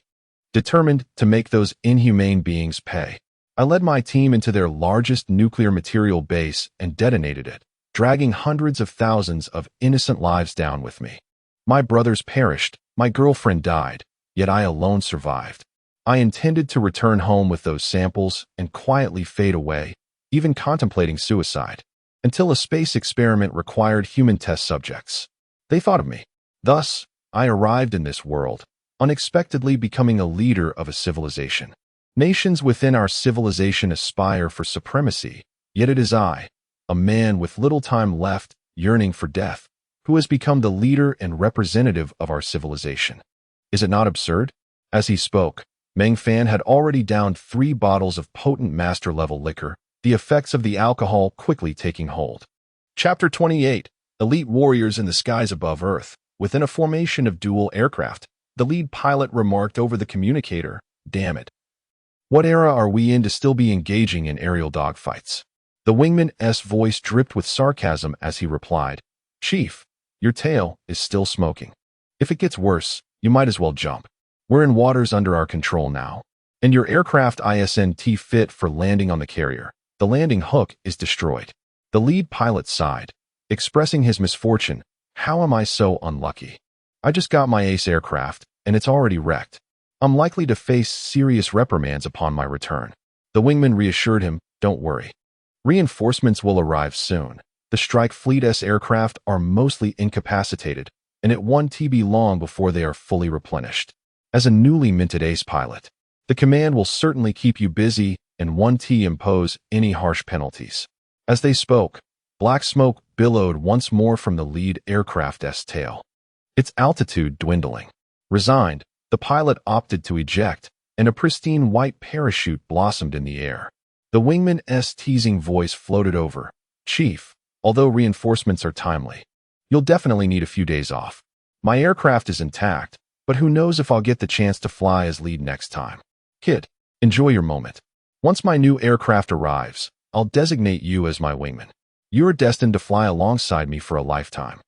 Determined to make those inhumane beings pay, I led my team into their largest nuclear material base and detonated it, dragging hundreds of thousands of innocent lives down with me. My brothers perished, my girlfriend died, yet I alone survived. I intended to return home with those samples and quietly fade away, even contemplating suicide, until a space experiment required human test subjects. They thought of me. Thus, I arrived in this world, unexpectedly becoming a leader of a civilization. Nations within our civilization aspire for supremacy, yet it is I, a man with little time left, yearning for death, who has become the leader and representative of our civilization. Is it not absurd? As he spoke, Meng Fan had already downed 3 bottles of potent master-level liquor, the effects of the alcohol quickly taking hold. Chapter 28. Elite Warriors in the Skies Above Earth. Within a formation of dual aircraft, the lead pilot remarked over the communicator, "Damn it. What era are we in to still be engaging in aerial dogfights?" The wingman's voice dripped with sarcasm as he replied, "Chief, your tail is still smoking. If it gets worse, you might as well jump. We're in waters under our control now. And your aircraft isn't fit for landing on the carrier. The landing hook is destroyed." The lead pilot sighed, expressing his misfortune. "How am I so unlucky? I just got my ace aircraft, and it's already wrecked. I'm likely to face serious reprimands upon my return." The wingman reassured him, "Don't worry. Reinforcements will arrive soon. The strike fleet's aircraft are mostly incapacitated, and it won't be long before they are fully replenished. As a newly minted ace pilot, the command will certainly keep you busy and won't impose any harsh penalties." As they spoke, black smoke billowed once more from the lead aircraft's tail, its altitude dwindling. Resigned, the pilot opted to eject, and a pristine white parachute blossomed in the air. The wingman's teasing voice floated over, "Chief, although reinforcements are timely, you'll definitely need a few days off. My aircraft is intact, but who knows if I'll get the chance to fly as lead next time. Kid, enjoy your moment. Once my new aircraft arrives, I'll designate you as my wingman. You're destined to fly alongside me for a lifetime."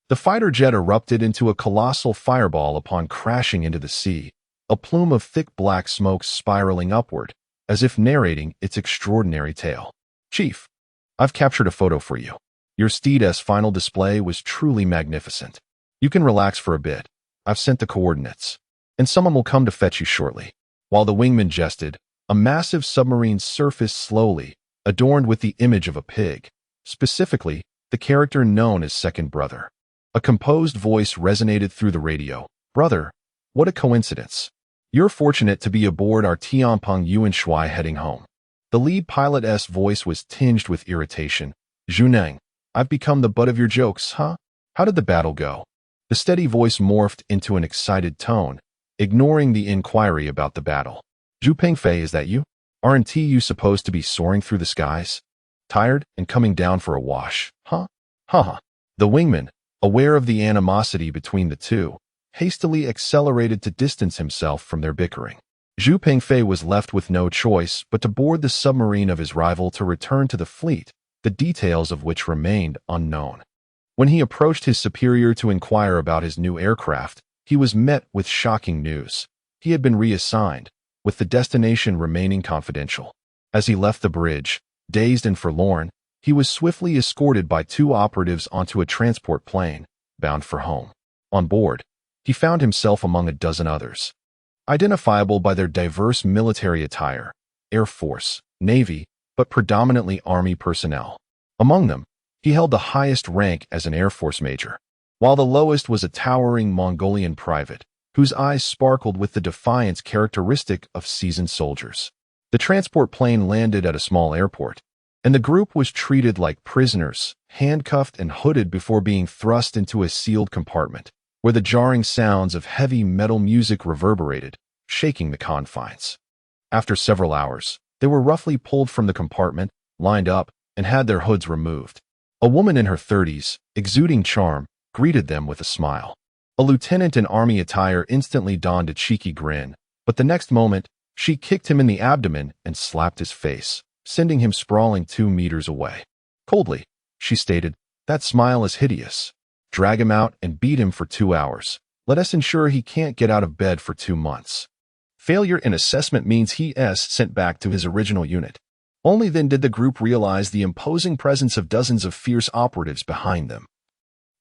The fighter jet erupted into a colossal fireball upon crashing into the sea, a plume of thick black smoke spiraling upward, as if narrating its extraordinary tale. "Chief, I've captured a photo for you. Your steed's final display was truly magnificent. You can relax for a bit. I've sent the coordinates, and someone will come to fetch you shortly." While the wingman jested, a massive submarine surfaced slowly, adorned with the image of a pig, specifically the character known as Second Brother. A composed voice resonated through the radio. "Brother, what a coincidence. You're fortunate to be aboard our Tianpeng Yuan Shui heading home." The lead pilot's voice was tinged with irritation. "Zhuneng, I've become the butt of your jokes, huh? How did the battle go?" The steady voice morphed into an excited tone, ignoring the inquiry about the battle. "Zhu Pengfei, is that you? Aren't you supposed to be soaring through the skies? Tired and coming down for a wash, huh?" "Huh." The wingman, aware of the animosity between the two, hastily accelerated to distance himself from their bickering. Zhu Pengfei was left with no choice but to board the submarine of his rival to return to the fleet, the details of which remained unknown. When he approached his superior to inquire about his new aircraft, he was met with shocking news. He had been reassigned, with the destination remaining confidential. As he left the bridge, dazed and forlorn, he was swiftly escorted by two operatives onto a transport plane, bound for home. On board, he found himself among a dozen others, identifiable by their diverse military attire, Air Force, Navy, but predominantly Army personnel. Among them, he held the highest rank as an Air Force major, while the lowest was a towering Mongolian private, whose eyes sparkled with the defiance characteristic of seasoned soldiers. The transport plane landed at a small airport, and the group was treated like prisoners, handcuffed and hooded before being thrust into a sealed compartment, where the jarring sounds of heavy metal music reverberated, shaking the confines. After several hours, they were roughly pulled from the compartment, lined up, and had their hoods removed. A woman in her 30s, exuding charm, greeted them with a smile. A lieutenant in army attire instantly donned a cheeky grin, but the next moment, she kicked him in the abdomen and slapped his face, sending him sprawling 2 meters away. Coldly, she stated, "That smile is hideous. Drag him out and beat him for 2 hours. Let us ensure he can't get out of bed for 2 months." Failure in assessment means he is sent back to his original unit. Only then did the group realize the imposing presence of dozens of fierce operatives behind them,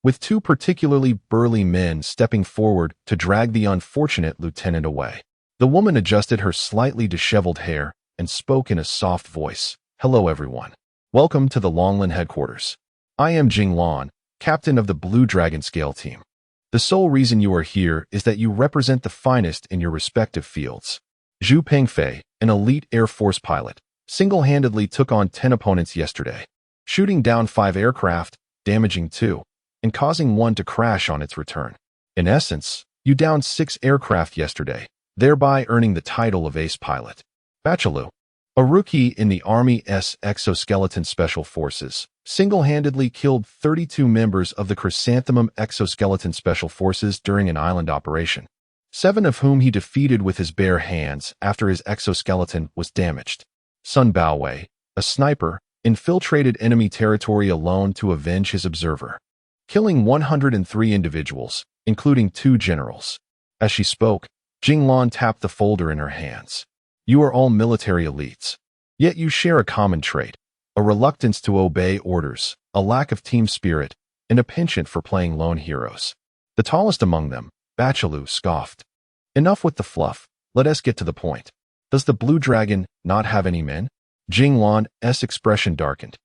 with 2 particularly burly men stepping forward to drag the unfortunate lieutenant away. The woman adjusted her slightly disheveled hair and spoke in a soft voice. "Hello, everyone. Welcome to the Longland headquarters. I am Jing Lan, captain of the Blue Dragon Scale team. The sole reason you are here is that you represent the finest in your respective fields." Zhu Pengfei, an elite Air Force pilot, single-handedly took on 10 opponents yesterday, shooting down 5 aircraft, damaging 2, and causing 1 to crash on its return. In essence, you downed 6 aircraft yesterday, thereby earning the title of ace pilot. Bachalu, a rookie in the Army's exoskeleton special forces, single-handedly killed 32 members of the Chrysanthemum Exoskeleton Special Forces during an island operation, 7 of whom he defeated with his bare hands after his exoskeleton was damaged. Sun Baowei, a sniper, infiltrated enemy territory alone to avenge his observer, killing 103 individuals, including 2 generals. As she spoke, Jinglan tapped the folder in her hands. You are all military elites. Yet you share a common trait, a reluctance to obey orders, a lack of team spirit, and a penchant for playing lone heroes. The tallest among them, Bachelu, scoffed. Enough with the fluff, let us get to the point. Does the Blue Dragon not have any men? Jinglan's expression darkened,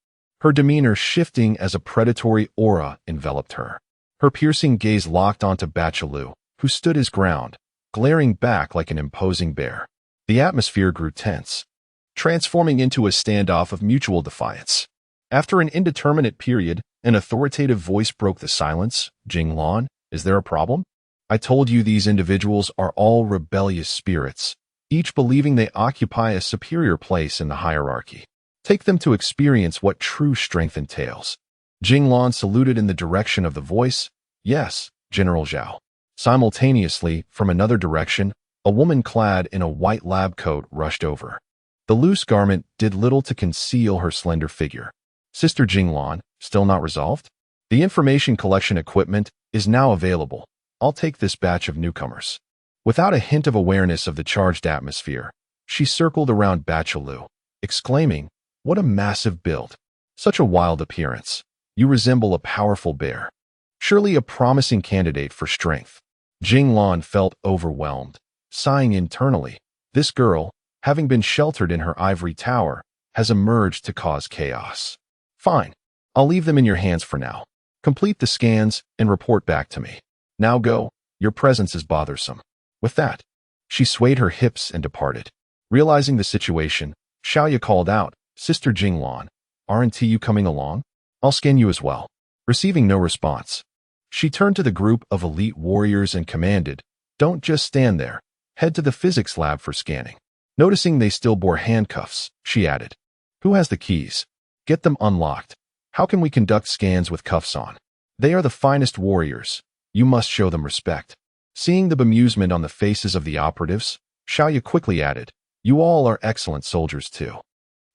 her demeanor shifting as a predatory aura enveloped her. Her piercing gaze locked onto Bachelu, who stood his ground, glaring back like an imposing bear. The atmosphere grew tense, transforming into a standoff of mutual defiance. After an indeterminate period, an authoritative voice broke the silence. Jinglan, is there a problem? I told you these individuals are all rebellious spirits, each believing they occupy a superior place in the hierarchy. Take them to experience what true strength entails. Jinglan saluted in the direction of the voice. Yes, General Zhao. Simultaneously, from another direction, a woman clad in a white lab coat rushed over. The loose garment did little to conceal her slender figure. Sister Jinglan, still not resolved? The information collection equipment is now available. I'll take this batch of newcomers. Without a hint of awareness of the charged atmosphere, she circled around Bachelu, exclaiming, what a massive build. Such a wild appearance. You resemble a powerful bear. Surely a promising candidate for strength. Jinglan felt overwhelmed, sighing internally. This girl, having been sheltered in her ivory tower, has emerged to cause chaos. Fine. I'll leave them in your hands for now. Complete the scans and report back to me. Now go. Your presence is bothersome. With that, she swayed her hips and departed. Realizing the situation, Xiaoya called out, Sister Jinglan, aren't you coming along? I'll scan you as well. Receiving no response, she turned to the group of elite warriors and commanded, don't just stand there. Head to the physics lab for scanning. Noticing they still bore handcuffs, she added, who has the keys? Get them unlocked. How can we conduct scans with cuffs on? They are the finest warriors. You must show them respect. Seeing the bemusement on the faces of the operatives, Xiaoya quickly added, you all are excellent soldiers too.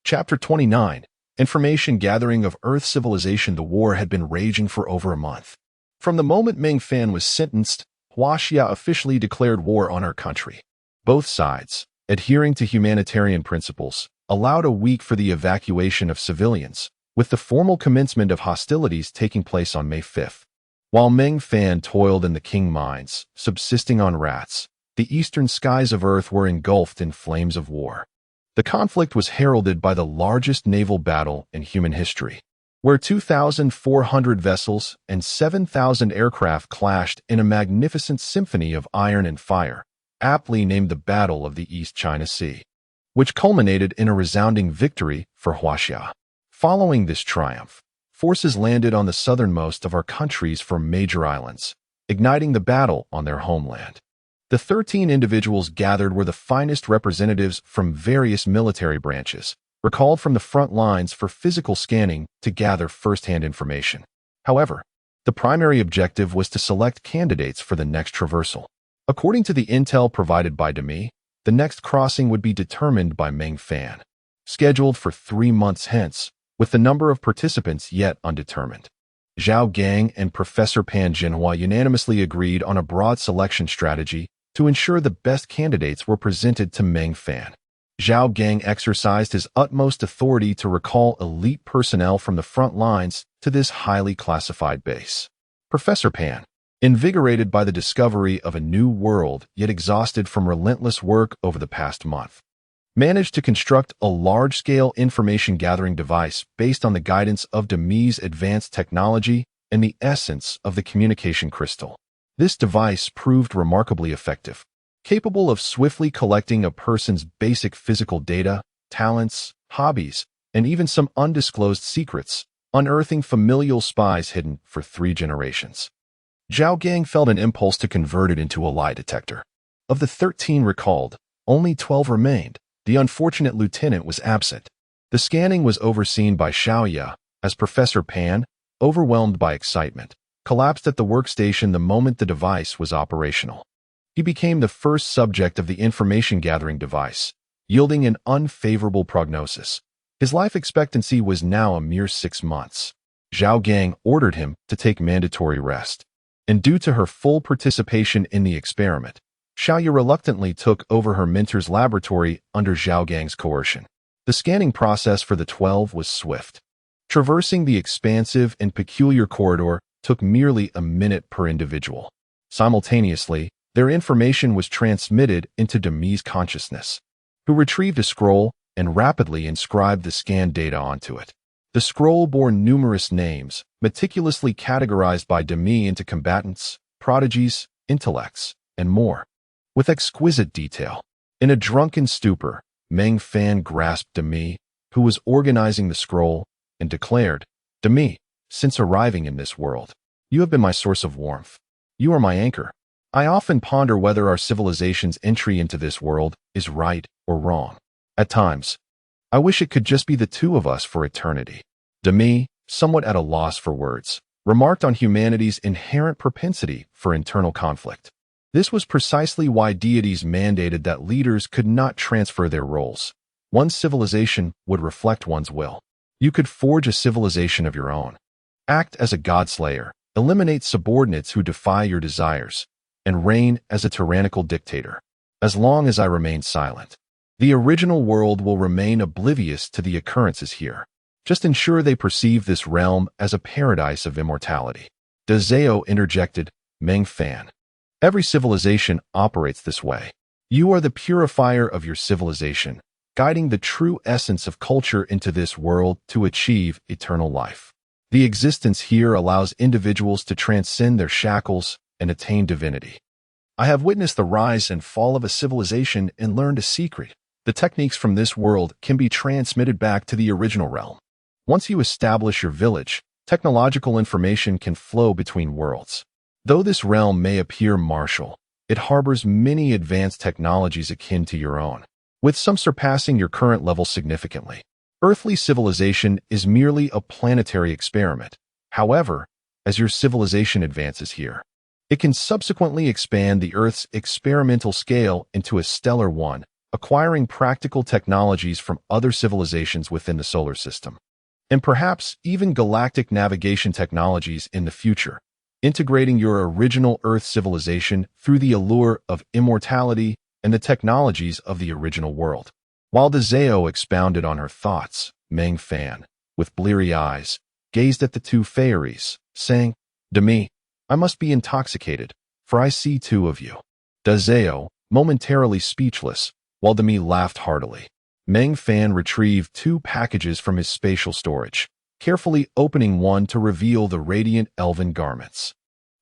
Chapter 29. Information gathering of Earth civilization. The war had been raging for over a month. From the moment Meng Fan was sentenced, Huaxia officially declared war on her country. Both sides, adhering to humanitarian principles, allowed a week for the evacuation of civilians, with the formal commencement of hostilities taking place on May 5th. While Meng Fan toiled in the Qing mines, subsisting on rats, the eastern skies of Earth were engulfed in flames of war. The conflict was heralded by the largest naval battle in human history, where 2,400 vessels and 7,000 aircraft clashed in a magnificent symphony of iron and fire, aptly named the Battle of the East China Sea, which culminated in a resounding victory for Huaxia. Following this triumph, forces landed on the southernmost of our country's 4 major islands, igniting the battle on their homeland. The 13 individuals gathered were the finest representatives from various military branches, recalled from the front lines for physical scanning to gather first-hand information. However, the primary objective was to select candidates for the next traversal. According to the intel provided by Demi, the next crossing would be determined by Meng Fan, scheduled for 3 months hence, with the number of participants yet undetermined. Zhao Gang and Professor Pan Jinhua unanimously agreed on a broad selection strategy to ensure the best candidates were presented to Meng Fan. Zhao Gang exercised his utmost authority to recall elite personnel from the front lines to this highly classified base. Professor Pan, invigorated by the discovery of a new world yet exhausted from relentless work over the past month, managed to construct a large-scale information-gathering device based on the guidance of Demi's advanced technology and the essence of the communication crystal. This device proved remarkably effective, capable of swiftly collecting a person's basic physical data, talents, hobbies, and even some undisclosed secrets, unearthing familial spies hidden for 3 generations. Zhao Gang felt an impulse to convert it into a lie detector. Of the 13 recalled, only 12 remained. The unfortunate lieutenant was absent. The scanning was overseen by Xiaoya, as Professor Pan, overwhelmed by excitement, collapsed at the workstation the moment the device was operational. He became the first subject of the information-gathering device, yielding an unfavorable prognosis. His life expectancy was now a mere 6 months. Zhao Gang ordered him to take mandatory rest, and due to her full participation in the experiment, Xiaoyu reluctantly took over her mentor's laboratory under Zhao Gang's coercion. The scanning process for the 12 was swift. Traversing the expansive and peculiar corridor took merely a minute per individual. Simultaneously, their information was transmitted into Demi's consciousness, who retrieved a scroll and rapidly inscribed the scanned data onto it. The scroll bore numerous names, meticulously categorized by Demi into combatants, prodigies, intellects, and more, with exquisite detail. In a drunken stupor, Meng Fan grasped Demi, who was organizing the scroll, and declared, "Demi, since arriving in this world, you have been my source of warmth. You are my anchor. I often ponder whether our civilization's entry into this world is right or wrong. At times, I wish it could just be the two of us for eternity." Demi, somewhat at a loss for words, remarked on humanity's inherent propensity for internal conflict. This was precisely why deities mandated that leaders could not transfer their roles. One's civilization would reflect one's will. You could forge a civilization of your own. Act as a godslayer, eliminate subordinates who defy your desires, and reign as a tyrannical dictator. As long as I remain silent, the original world will remain oblivious to the occurrences here. Just ensure they perceive this realm as a paradise of immortality. Dezeo interjected, Meng Fan. Every civilization operates this way. You are the purifier of your civilization, guiding the true essence of culture into this world to achieve eternal life. The existence here allows individuals to transcend their shackles and attain divinity. I have witnessed the rise and fall of a civilization and learned a secret. The techniques from this world can be transmitted back to the original realm. Once you establish your village, technological information can flow between worlds. Though this realm may appear martial, it harbors many advanced technologies akin to your own, with some surpassing your current level significantly. Earthly civilization is merely a planetary experiment. However, as your civilization advances here, it can subsequently expand the Earth's experimental scale into a stellar one, acquiring practical technologies from other civilizations within the solar system, and perhaps even galactic navigation technologies in the future, integrating your original Earth civilization through the allure of immortality and the technologies of the original world. While Dezeo expounded on her thoughts, Meng Fan, with bleary eyes, gazed at the two fairies, saying, Demi, I must be intoxicated, for I see two of you. Dezeo, momentarily speechless, while Demi laughed heartily. Meng Fan retrieved 2 packages from his spatial storage, carefully opening one to reveal the radiant elven garments.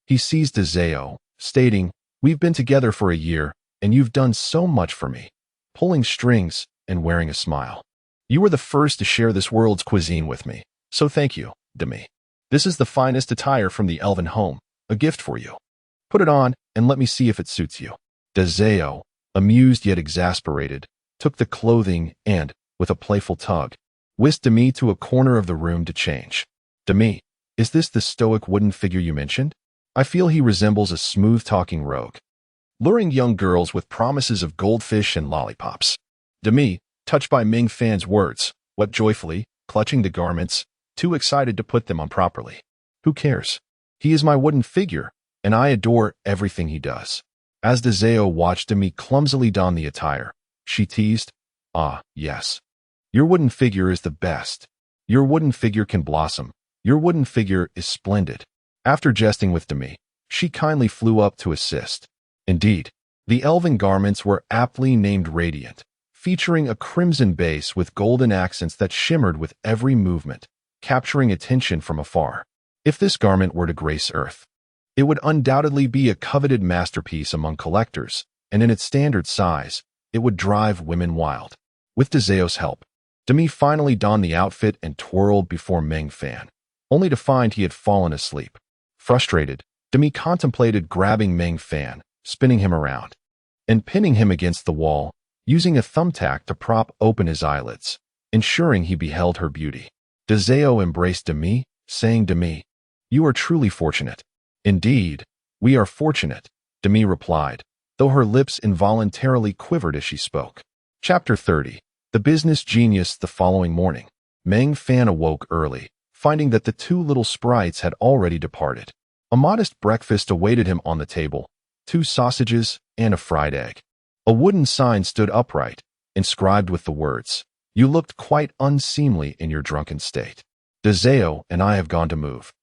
He seized Dezeo, stating, We've been together for a year, and you've done so much for me, pulling strings and wearing a smile. You were the first to share this world's cuisine with me, so thank you, Demi. This is the finest attire from the elven home, a gift for you. Put it on and let me see if it suits you. Dezeo, amused yet exasperated, took the clothing and, with a playful tug, whisked Demi to a corner of the room to change. Demi, is this the stoic wooden figure you mentioned? I feel he resembles a smooth-talking rogue, luring young girls with promises of goldfish and lollipops. Demi, touched by Meng Fan's words, wept joyfully, clutching the garments, too excited to put them on properly. Who cares? He is my wooden figure, and I adore everything he does. As Dezeo watched Demi clumsily don the attire, she teased, Ah, yes. Your wooden figure is the best. Your wooden figure can blossom. Your wooden figure is splendid. After jesting with Demi, she kindly flew up to assist. Indeed, the elven garments were aptly named Radiant, featuring a crimson base with golden accents that shimmered with every movement, capturing attention from afar. If this garment were to grace Earth, it would undoubtedly be a coveted masterpiece among collectors, and in its standard size, it would drive women wild. With Dezeo's help, Demi finally donned the outfit and twirled before Meng Fan, only to find he had fallen asleep. Frustrated, Demi contemplated grabbing Meng Fan, spinning him around, and pinning him against the wall, using a thumbtack to prop open his eyelids, ensuring he beheld her beauty. Deseo embraced Demi, saying, Demi, you are truly fortunate. Indeed, we are fortunate, Demi replied, though her lips involuntarily quivered as she spoke. Chapter 30. The Business Genius. The following morning, Meng Fan awoke early, finding that the two little sprites had already departed. A modest breakfast awaited him on the table, 2 sausages and a fried egg. A wooden sign stood upright, inscribed with the words, You looked quite unseemly in your drunken state. Deseo and I have gone to move.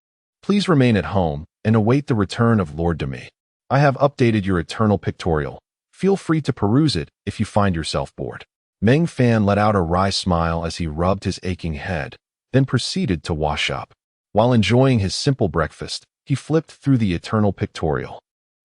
Please remain at home and await the return of Lord Demi. I have updated your eternal pictorial. Feel free to peruse it if you find yourself bored. Meng Fan let out a wry smile as he rubbed his aching head, then proceeded to wash up. While enjoying his simple breakfast, he flipped through the eternal pictorial.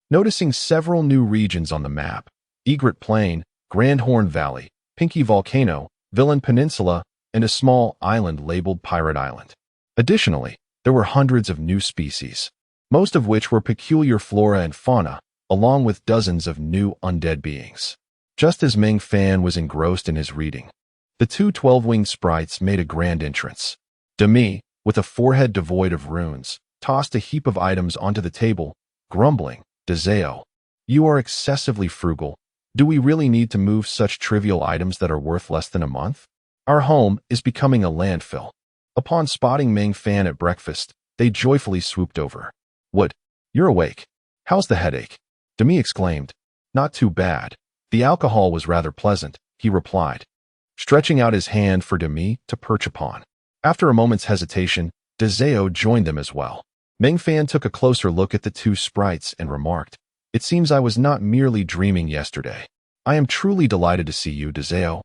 Noticing several new regions on the map, Egret Plain, Grandhorn Valley, Pinky Volcano, Villain Peninsula, and a small island labeled Pirate Island. Additionally, there were hundreds of new species, most of which were peculiar flora and fauna, along with dozens of new undead beings. Just as Meng Fan was engrossed in his reading, the 2 12-winged sprites made a grand entrance. Demi, with a forehead devoid of runes, tossed a heap of items onto the table, grumbling, Deseo, you are excessively frugal. Do we really need to move such trivial items that are worth less than a month? Our home is becoming a landfill. Upon spotting Meng Fan at breakfast, they joyfully swooped over. Wood, you're awake. How's the headache? Demi exclaimed. Not too bad. The alcohol was rather pleasant, he replied, stretching out his hand for Demi to perch upon. After a moment's hesitation, Deseo joined them as well. Meng Fan took a closer look at the 2 sprites and remarked, It seems I was not merely dreaming yesterday. I am truly delighted to see you, Deseo.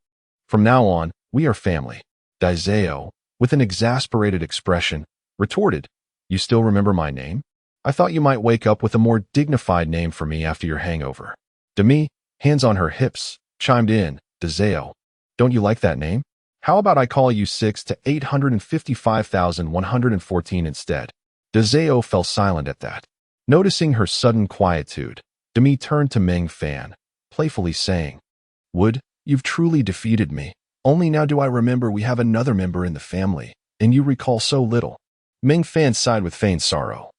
From now on, we are family. Deseo, with an exasperated expression, retorted, You still remember my name? I thought you might wake up with a more dignified name for me after your hangover. Demi, hands on her hips, chimed in, Deseo, don't you like that name? How about I call you 6 to 855,114 instead? Deseo fell silent at that. Noticing her sudden quietude, Demi turned to Meng Fan, playfully saying, Wood, you've truly defeated me. Only now do I remember we have another member in the family, and you recall so little. Meng Fan sighed with feigned sorrow.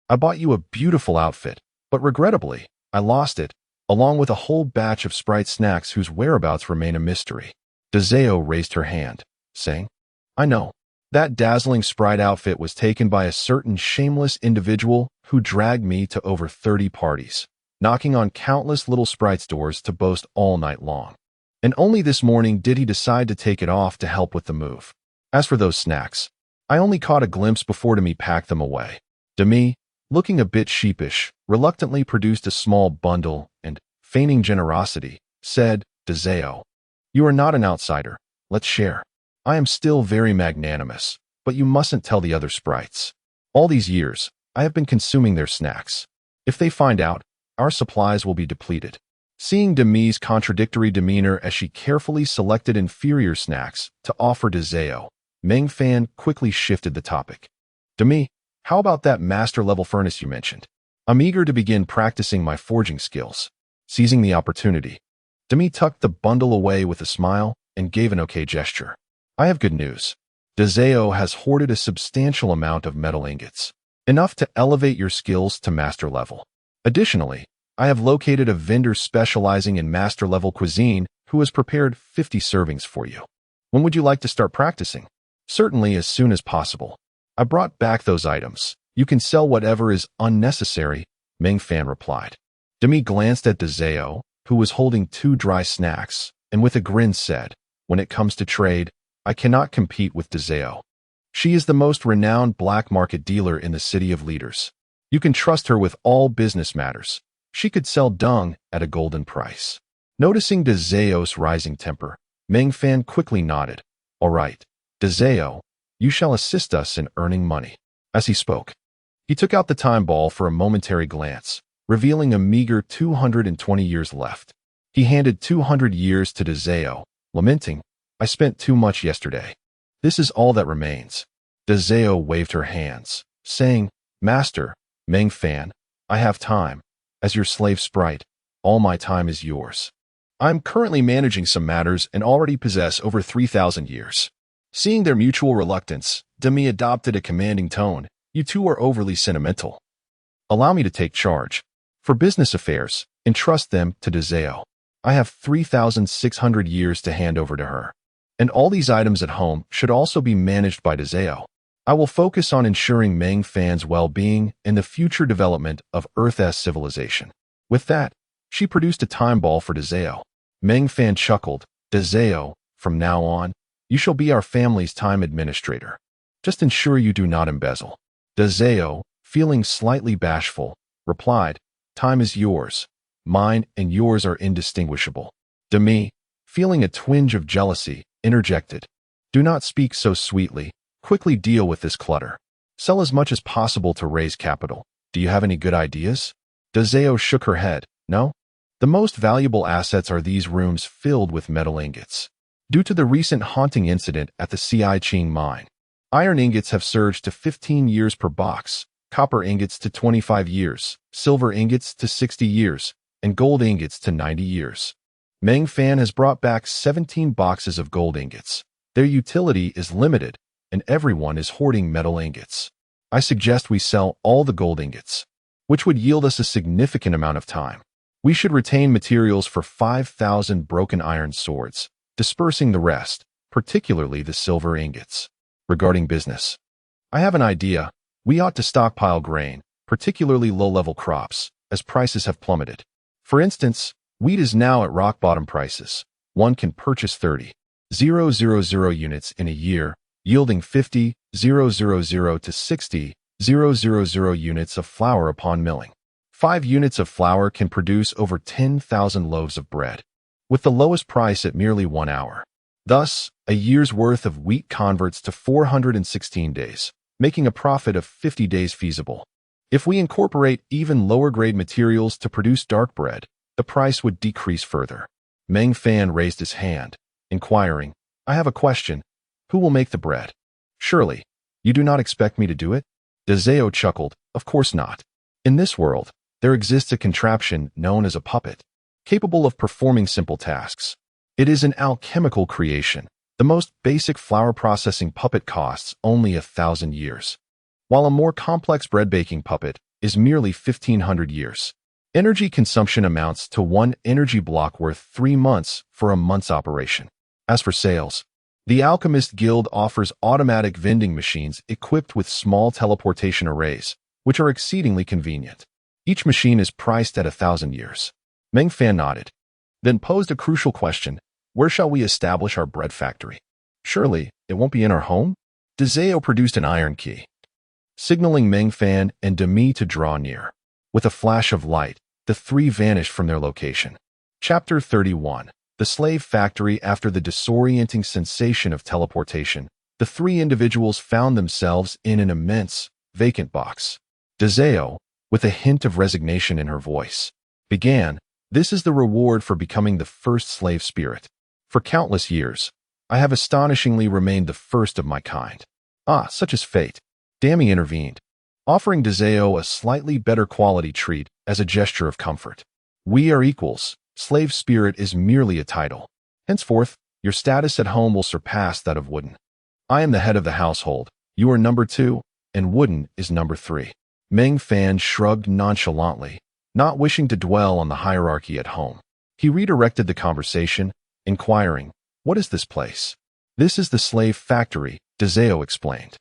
I bought you a beautiful outfit, but regrettably, I lost it, along with a whole batch of Sprite snacks whose whereabouts remain a mystery. Deseo raised her hand, saying, I know. That dazzling Sprite outfit was taken by a certain shameless individual who dragged me to over 30 parties, knocking on countless little Sprite's doors to boast all night long. And only this morning did he decide to take it off to help with the move. As for those snacks, I only caught a glimpse before Demi packed them away. Demi, looking a bit sheepish, reluctantly produced a small bundle and, feigning generosity, said, Deseo, you are not an outsider. Let's share. I am still very magnanimous, but you mustn't tell the other sprites. All these years, I have been consuming their snacks. If they find out, our supplies will be depleted. Seeing Demi's contradictory demeanor as she carefully selected inferior snacks to offer Deseo, Meng Fan quickly shifted the topic. Demi, how about that master-level furnace you mentioned? I'm eager to begin practicing my forging skills. Seizing the opportunity, Demi tucked the bundle away with a smile and gave an okay gesture. I have good news. Deseo has hoarded a substantial amount of metal ingots, enough to elevate your skills to master level. Additionally, I have located a vendor specializing in master level cuisine who has prepared 50 servings for you. When would you like to start practicing? Certainly as soon as possible. I brought back those items. You can sell whatever is unnecessary, Meng Fan replied. Demi glanced at Deseo, who was holding 2 dry snacks, and with a grin said, When it comes to trade, I cannot compete with Deseo. She is the most renowned black market dealer in the City of Leaders. You can trust her with all business matters. She could sell dung at a golden price. Noticing Deseo's rising temper, Meng Fan quickly nodded. All right, Deseo, you shall assist us in earning money. As he spoke, he took out the time ball for a momentary glance, revealing a meager 220 years left. He handed 200 years to Deseo, lamenting, I spent too much yesterday. This is all that remains. Deseo waved her hands, saying, Master, Meng Fan, I have time. As your slave sprite, all my time is yours. I am currently managing some matters and already possess over 3,000 years. Seeing their mutual reluctance, Demi adopted a commanding tone. You two are overly sentimental. Allow me to take charge. For business affairs, entrust them to Dezeo. I have 3,600 years to hand over to her. And all these items at home should also be managed by Dezeo. I will focus on ensuring Meng Fan's well-being and the future development of Earth's civilization. With that, she produced a time ball for Dezeo. Meng Fan chuckled. Dezeo, from now on, you shall be our family's time administrator. Just ensure you do not embezzle. Dezeo, feeling slightly bashful, replied, time is yours. Mine and yours are indistinguishable. Demi, feeling a twinge of jealousy, interjected. Do not speak so sweetly. Quickly deal with this clutter. Sell as much as possible to raise capital. Do you have any good ideas? Dezeo shook her head. No? The most valuable assets are these rooms filled with metal ingots. Due to the recent haunting incident at the Xiqing mine, iron ingots have surged to 15 years per box, copper ingots to 25 years, silver ingots to 60 years, and gold ingots to 90 years. Meng Fan has brought back 17 boxes of gold ingots. Their utility is limited, and everyone is hoarding metal ingots. I suggest we sell all the gold ingots, which would yield us a significant amount of time. We should retain materials for 5,000 broken iron swords, dispersing the rest, particularly the silver ingots. Regarding business, I have an idea. We ought to stockpile grain, particularly low-level crops, as prices have plummeted. For instance, wheat is now at rock-bottom prices. One can purchase 30,000 units in a year, yielding 50,000 to 60,000 units of flour upon milling. 5 units of flour can produce over 10,000 loaves of bread, with the lowest price at merely 1 hour. Thus, a year's worth of wheat converts to 416 days, making a profit of 50 days feasible. If we incorporate even lower-grade materials to produce dark bread, the price would decrease further. Meng Fan raised his hand, inquiring, I have a question. Who will make the bread? Surely, you do not expect me to do it? Dezeo chuckled. Of course not. In this world, there exists a contraption known as a puppet, capable of performing simple tasks. It is an alchemical creation. The most basic flour processing puppet costs only 1,000 years, while a more complex bread-baking puppet is merely 1,500 years. Energy consumption amounts to 1 energy block worth 3 months for a month's operation. As for sales, the Alchemist Guild offers automatic vending machines equipped with small teleportation arrays, which are exceedingly convenient. Each machine is priced at 1,000 years. Meng Fan nodded, then posed a crucial question. Where shall we establish our bread factory? Surely, it won't be in our home? Dezeo produced an iron key, signaling Meng Fan and Demi to draw near. With a flash of light, the three vanished from their location. Chapter 31. The Slave Factory. After the disorienting sensation of teleportation, the three individuals found themselves in an immense, vacant box. Dezeo, with a hint of resignation in her voice, began, This is the reward for becoming the first slave spirit. For countless years, I have astonishingly remained the first of my kind. Ah, such is fate. Dami intervened, offering Dezeo a slightly better quality treat as a gesture of comfort. We are equals. Slave spirit is merely a title. Henceforth, your status at home will surpass that of Wooden. I am the head of the household. You are number 2, and Wooden is number 3. Meng Fan shrugged nonchalantly, not wishing to dwell on the hierarchy at home. He redirected the conversation, inquiring, What is this place? This is the slave factory, Dezeo explained.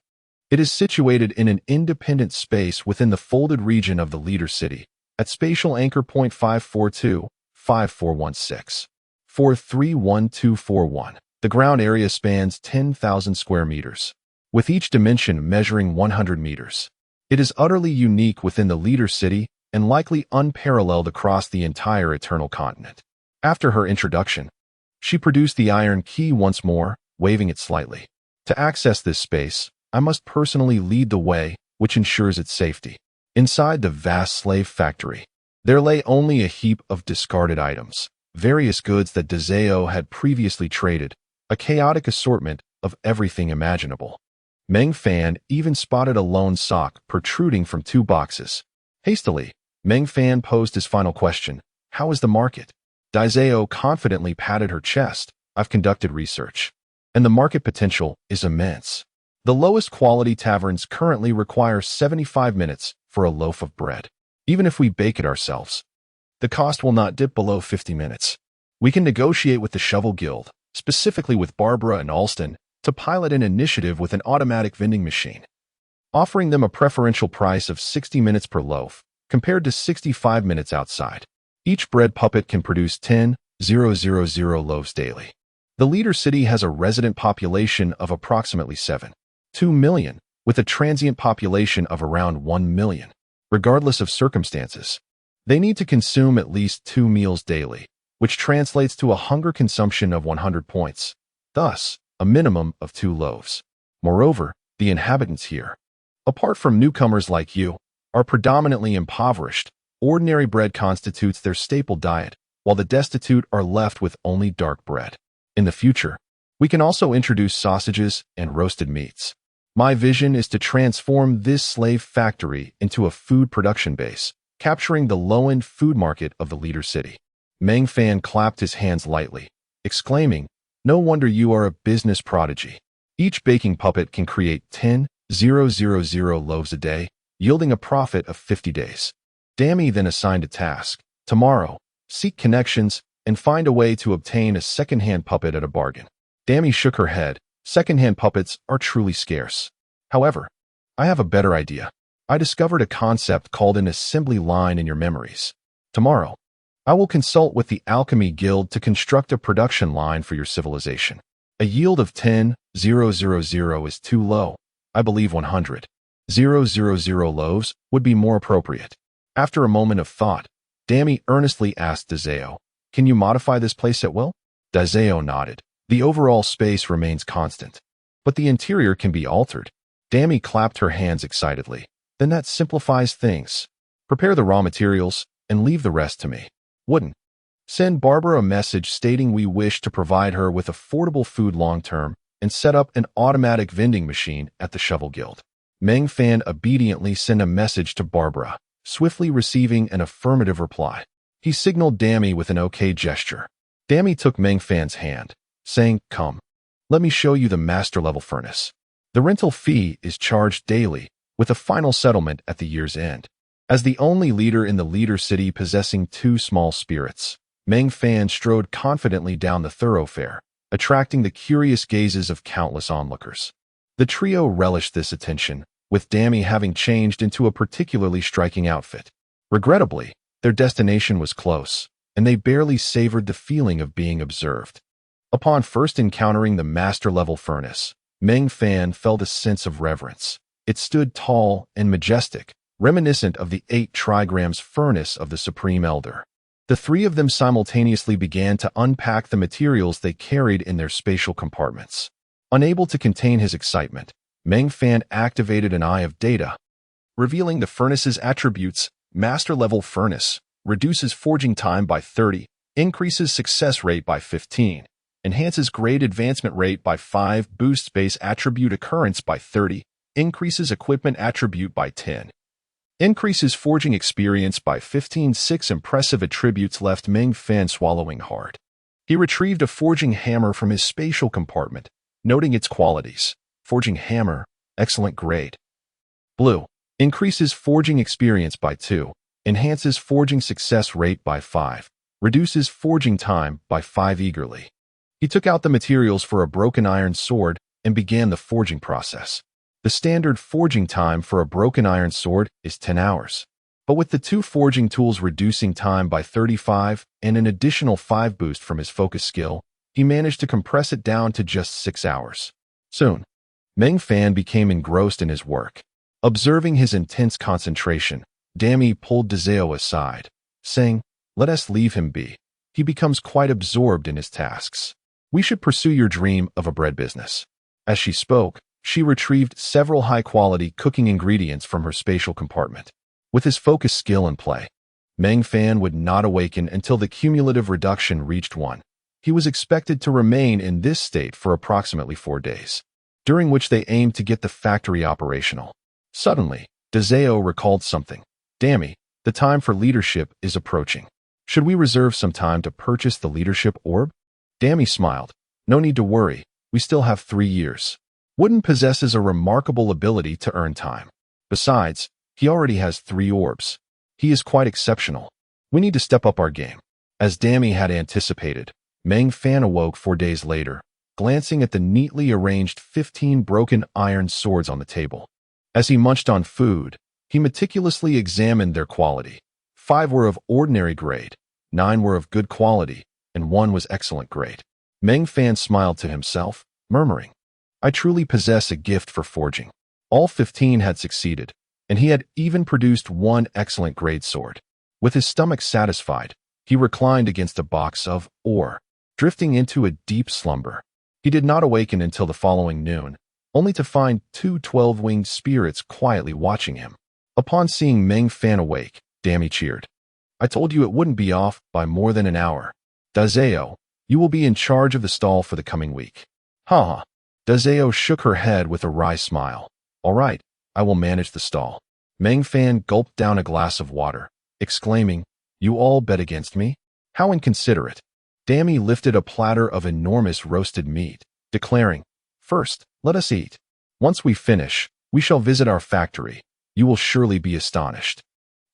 It is situated in an independent space within the folded region of the leader city, at spatial anchor point 542-5416. 431241. The ground area spans 10,000 square meters, with each dimension measuring 100 meters. It is utterly unique within the leader city and likely unparalleled across the entire Eternal Continent. After her introduction, she produced the iron key once more, waving it slightly. To access this space, I must personally lead the way, which ensures its safety. Inside the vast slave factory, there lay only a heap of discarded items, various goods that Dezeo had previously traded, a chaotic assortment of everything imaginable. Meng Fan even spotted a lone sock protruding from 2 boxes. Hastily, Meng Fan posed his final question, How is the market? Dezeo confidently patted her chest. I've conducted research. and the market potential is immense. The lowest quality taverns currently require 75 minutes for a loaf of bread. Even if we bake it ourselves, the cost will not dip below 50 minutes. We can negotiate with the Shovel Guild, specifically with Barbara and Alston, to pilot an initiative with an automatic vending machine, offering them a preferential price of 60 minutes per loaf, compared to 65 minutes outside. Each bread puppet can produce 10,000 loaves daily. The leader city has a resident population of approximately 7.2 million, with a transient population of around 1 million. Regardless of circumstances, they need to consume at least 2 meals daily, which translates to a hunger consumption of 100 points, thus a minimum of 2 loaves. Moreover, the inhabitants here, apart from newcomers like you, are predominantly impoverished. Ordinary bread constitutes their staple diet, while the destitute are left with only dark bread. In the future, we can also introduce sausages and roasted meats. My vision is to transform this slave factory into a food production base, capturing the low-end food market of the leader city. Meng Fan clapped his hands lightly, exclaiming, "No wonder you are a business prodigy." Each baking puppet can create 10,000 loaves a day, yielding a profit of 50 days. Dammy then assigned a task. Tomorrow, seek connections and find a way to obtain a second-hand puppet at a bargain. Dammy shook her head. Second-hand puppets are truly scarce. However, I have a better idea. I discovered a concept called an assembly line in your memories. Tomorrow, I will consult with the Alchemy Guild to construct a production line for your civilization. A yield of 10,000 is too low. I believe 100,000 loaves would be more appropriate. After a moment of thought, Dammy earnestly asked Dazeo, "Can you modify this place at will?" Dazeo nodded. The overall space remains constant, but the interior can be altered. Dammy clapped her hands excitedly. "Then that simplifies things. Prepare the raw materials and leave the rest to me." Wouldn't. Send Barbara a message stating we wish to provide her with affordable food long-term and set up an automatic vending machine at the Shovel Guild. Meng Fan obediently sent a message to Barbara, swiftly receiving an affirmative reply. He signaled Dammy with an OK gesture. Dammy took Meng Fan's hand, saying, "Come, let me show you the master-level furnace." The rental fee is charged daily, with a final settlement at the year's end. As the only leader in the leader city possessing 2 small spirits, Meng Fan strode confidently down the thoroughfare, attracting the curious gazes of countless onlookers. The trio relished this attention, with Dammy having changed into a particularly striking outfit. Regrettably, their destination was close, and they barely savored the feeling of being observed. Upon first encountering the master-level furnace, Meng Fan felt a sense of reverence. It stood tall and majestic, reminiscent of the 8 trigrams furnace of the Supreme Elder. The 3 of them simultaneously began to unpack the materials they carried in their spatial compartments. Unable to contain his excitement, Meng Fan activated an Eye of Data, revealing the furnace's attributes. Master-level furnace reduces forging time by 30, increases success rate by 15, enhances grade advancement rate by 5, boosts base attribute occurrence by 30, increases equipment attribute by 10, increases forging experience by 15. 6 impressive attributes left Meng Fan swallowing hard. He retrieved a forging hammer from his spatial compartment, noting its qualities. Forging hammer, excellent grade. Blue, increases forging experience by 2, enhances forging success rate by 5, reduces forging time by 5 eagerly. He took out the materials for a broken iron sword and began the forging process. The standard forging time for a broken iron sword is 10 hours. But with the 2 forging tools reducing time by 35 and an additional 5 boost from his focus skill, he managed to compress it down to just 6 hours. Soon, Meng Fan became engrossed in his work. Observing his intense concentration, Dammy pulled Dazeo aside, saying, "Let us leave him be. He becomes quite absorbed in his tasks. We should pursue your dream of a bread business." As she spoke, she retrieved several high-quality cooking ingredients from her spatial compartment. With his focus skill in play, Meng Fan would not awaken until the cumulative reduction reached 1. He was expected to remain in this state for approximately 4 days, during which they aimed to get the factory operational. Suddenly, Dazeo recalled something. "Dammy, the time for leadership is approaching. Should we reserve some time to purchase the leadership orb?" Dammy smiled. "No need to worry. We still have 3 years. Wooden possesses a remarkable ability to earn time. Besides, he already has 3 orbs. He is quite exceptional. We need to step up our game. As Dammy had anticipated, Meng Fan awoke 4 days later, glancing at the neatly arranged 15 broken iron swords on the table. As he munched on food, he meticulously examined their quality. 5 were of ordinary grade, 9 were of good quality, and 1 was excellent grade. Meng Fan smiled to himself, murmuring, "I truly possess a gift for forging." All 15 had succeeded, and he had even produced 1 excellent grade sword. With his stomach satisfied, he reclined against a box of ore, drifting into a deep slumber. He did not awaken until the following noon, only to find 2 12-winged spirits quietly watching him. Upon seeing Meng Fan awake, Dammy cheered. "I told you it wouldn't be off by more than an hour. Dazeo, you will be in charge of the stall for the coming week." "Ha." Dazeo shook her head with a wry smile. "All right, I will manage the stall." Meng Fan gulped down a glass of water, exclaiming, "You all bet against me? How inconsiderate." Dammy lifted a platter of enormous roasted meat, declaring, "First, let us eat. Once we finish, we shall visit our factory. You will surely be astonished."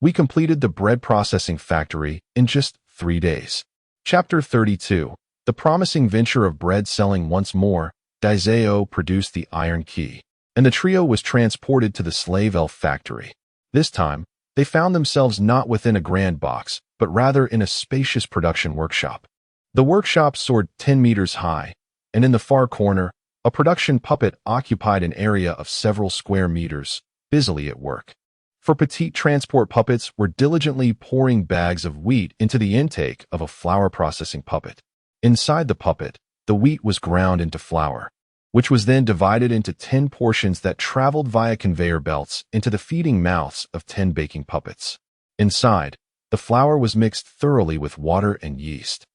We completed the bread processing factory in just 3 days. Chapter 32. The promising venture of bread selling once more. Dazeo produced the iron key, and the trio was transported to the slave elf factory. This time, they found themselves not within a grand box, but rather in a spacious production workshop. The workshop soared 10 meters high, and in the far corner, a production puppet occupied an area of several square meters, busily at work. For petite transport puppets were diligently pouring bags of wheat into the intake of a flour processing puppet. Inside the puppet, the wheat was ground into flour, which was then divided into 10 portions that traveled via conveyor belts into the feeding mouths of 10 baking puppets. Inside, the flour was mixed thoroughly with water and yeast,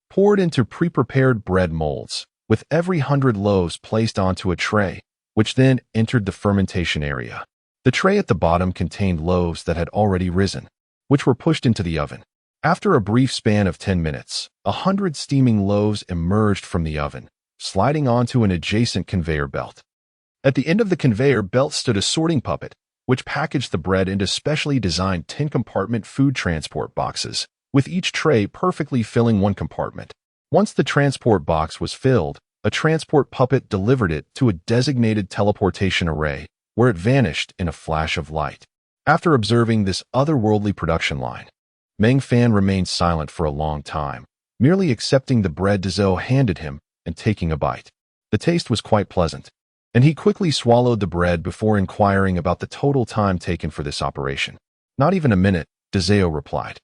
poured into pre-prepared bread molds, with every 100 loaves placed onto a tray, which then entered the fermentation area. The tray at the bottom contained loaves that had already risen, which were pushed into the oven. After a brief span of 10 minutes, 100 steaming loaves emerged from the oven, sliding onto an adjacent conveyor belt. At the end of the conveyor belt stood a sorting puppet, which packaged the bread into specially designed 10-compartment food transport boxes, with each tray perfectly filling 1 compartment. Once the transport box was filled, a transport puppet delivered it to a designated teleportation array, where it vanished in a flash of light. After observing this otherworldly production line, Meng Fan remained silent for a long time, merely accepting the bread Dazeo handed him and taking a bite. The taste was quite pleasant, and he quickly swallowed the bread before inquiring about the total time taken for this operation. "Not even a minute," Dazeo replied.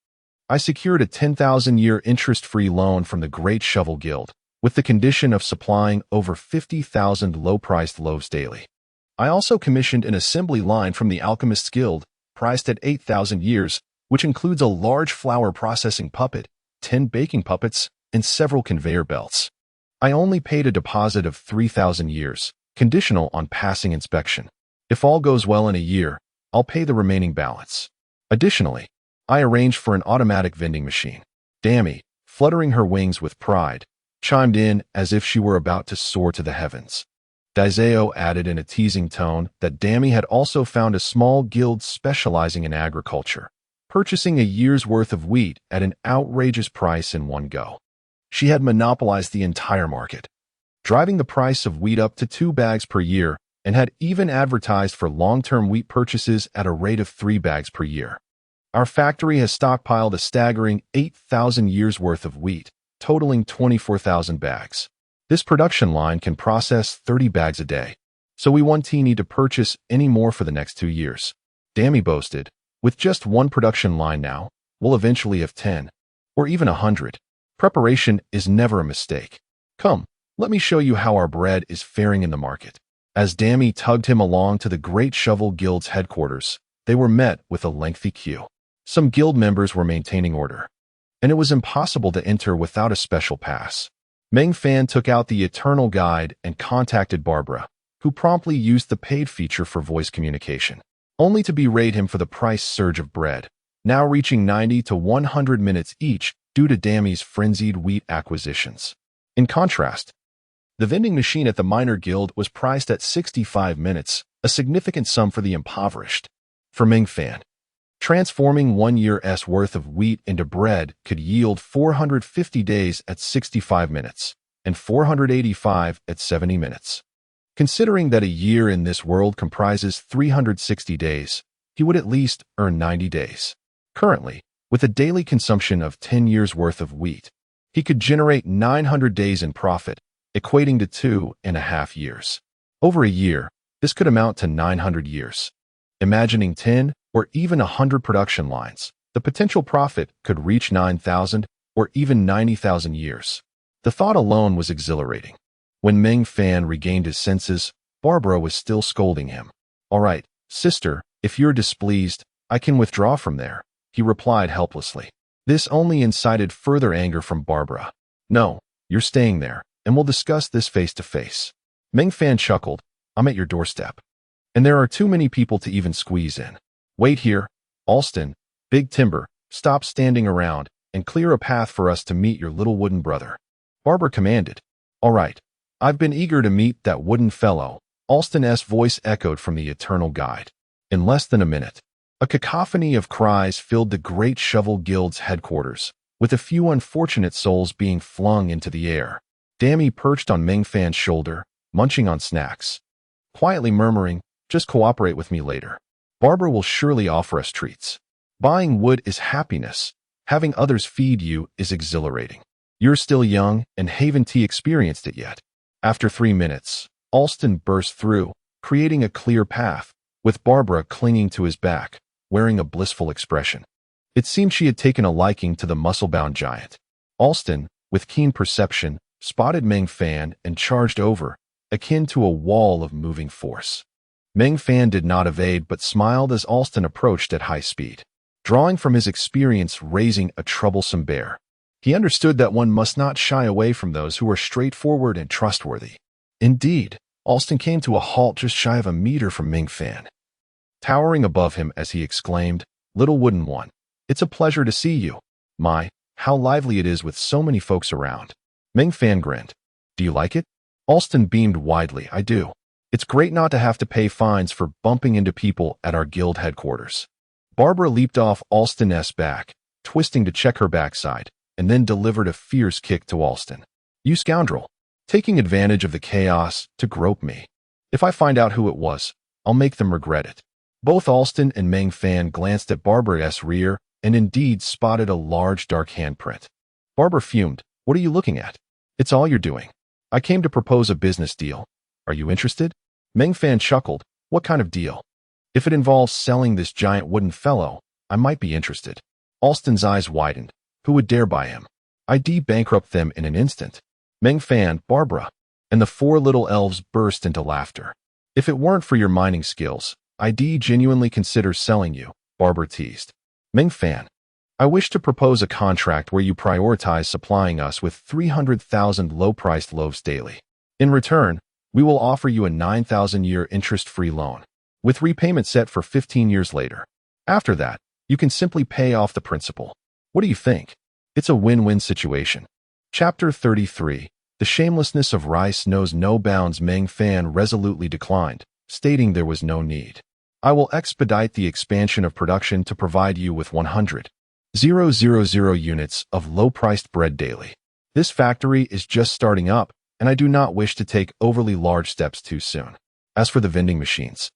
"I secured a 10,000-year interest-free loan from the Great Shovel Guild, with the condition of supplying over 50,000 low-priced loaves daily. I also commissioned an assembly line from the Alchemists Guild, priced at 8,000 years, which includes a large flour processing puppet, 10 baking puppets, and several conveyor belts. I only paid a deposit of 3,000 years, conditional on passing inspection. If all goes well in a year, I'll pay the remaining balance. Additionally, I arranged for an automatic vending machine." Dammy, fluttering her wings with pride, chimed in as if she were about to soar to the heavens. Dazeo added in a teasing tone that Dammy had also found a small guild specializing in agriculture, purchasing a year's worth of wheat at an outrageous price in one go. She had monopolized the entire market, driving the price of wheat up to 2 bags per year, and had even advertised for long-term wheat purchases at a rate of 3 bags per year. "Our factory has stockpiled a staggering 8,000 years' worth of wheat, totaling 24,000 bags. This production line can process 30 bags a day, so we won't need to purchase any more for the next 2 years." Dammy boasted, "With just 1 production line now, we'll eventually have 10, or even 100. Preparation is never a mistake. Come, let me show you how our bread is faring in the market." As Dammy tugged him along to the Great Shovel Guild's headquarters, they were met with a lengthy queue. Some guild members were maintaining order, and it was impossible to enter without a special pass. Meng Fan took out the Eternal Guide and contacted Barbara, who promptly used the paid feature for voice communication, only to berate him for the price surge of bread, now reaching 90 to 100 minutes each due to Dammy's frenzied wheat acquisitions. In contrast, The vending machine at the Miner Guild was priced at 65 minutes, a significant sum for the impoverished. For Meng Fan, transforming 1 year's worth of wheat into bread could yield 450 days at 65 minutes and 485 at 70 minutes. Considering that a year in this world comprises 360 days, he would at least earn 90 days. Currently, with a daily consumption of 10 years' worth of wheat, he could generate 900 days in profit, equating to 2.5 years. Over a year, this could amount to 900 years. Imagining 10 or even 100 production lines, the potential profit could reach 9,000 or even 90,000 years. The thought alone was exhilarating. When Meng Fan regained his senses, Barbara was still scolding him. "All right, sister, if you're displeased, I can withdraw from there," he replied helplessly. This only incited further anger from Barbara. "No, you're staying there, and we'll discuss this face to face." Meng Fan chuckled. "I'm at your doorstep. And there are too many people to even squeeze in. Wait here, Alston, Big Timber, stop standing around, and clear a path for us to meet your little wooden brother," Barbara commanded. "All right. I've been eager to meet that wooden fellow," Alston's voice echoed from the Eternal Guide. In less than a minute, a cacophony of cries filled the Great Shovel Guild's headquarters, with a few unfortunate souls being flung into the air. Dammy perched on Meng Fan's shoulder, munching on snacks, quietly murmuring, "Just cooperate with me later. Barbara will surely offer us treats. Buying wood is happiness. Having others feed you is exhilarating. You're still young, and haven't experienced it yet." After 3 minutes, Alston burst through, creating a clear path, with Barbara clinging to his back, wearing a blissful expression. It seemed she had taken a liking to the muscle-bound giant. Alston, with keen perception, spotted Meng Fan and charged over, akin to a wall of moving force. Meng Fan did not evade but smiled as Alston approached at high speed, drawing from his experience raising a troublesome bear. He understood that one must not shy away from those who are straightforward and trustworthy. Indeed, Alston came to a halt just shy of a meter from Meng Fan, towering above him as he exclaimed, "Little wooden one, it's a pleasure to see you. My, how lively it is with so many folks around." Meng Fan grinned. "Do you like it?" Alston beamed widely. "I do. It's great not to have to pay fines for bumping into people at our guild headquarters." Barbara leaped off Alston's back, twisting to check her backside, and then delivered a fierce kick to Alston. "You scoundrel! Taking advantage of the chaos to grope me. If I find out who it was, I'll make them regret it." Both Alston and Meng Fan glanced at Barbara's rear and indeed spotted a large dark handprint. Barbara fumed. "What are you looking at?" "It's all you're doing. I came to propose a business deal. Are you interested?" Meng Fan chuckled. "What kind of deal?" "If it involves selling this giant wooden fellow, I might be interested." Alston's eyes widened. Who would dare buy him? I'd bankrupt them in an instant. Meng Fan, Barbara, and the 4 little elves burst into laughter. "If it weren't for your mining skills, I'd genuinely consider selling you," Barbara teased. Meng Fan, "I wish to propose a contract where you prioritize supplying us with 300,000 low-priced loaves daily. In return, we will offer you a 9,000-year interest-free loan, with repayment set for 15 years later. After that, you can simply pay off the principal. What do you think? It's a win-win situation." Chapter 33. The shamelessness of rice knows no bounds. Meng Fan resolutely declined, stating there was no need. "I will expedite the expansion of production to provide you with 100,000 units of low-priced bread daily. This factory is just starting up, and I do not wish to take overly large steps too soon. As for the vending machines,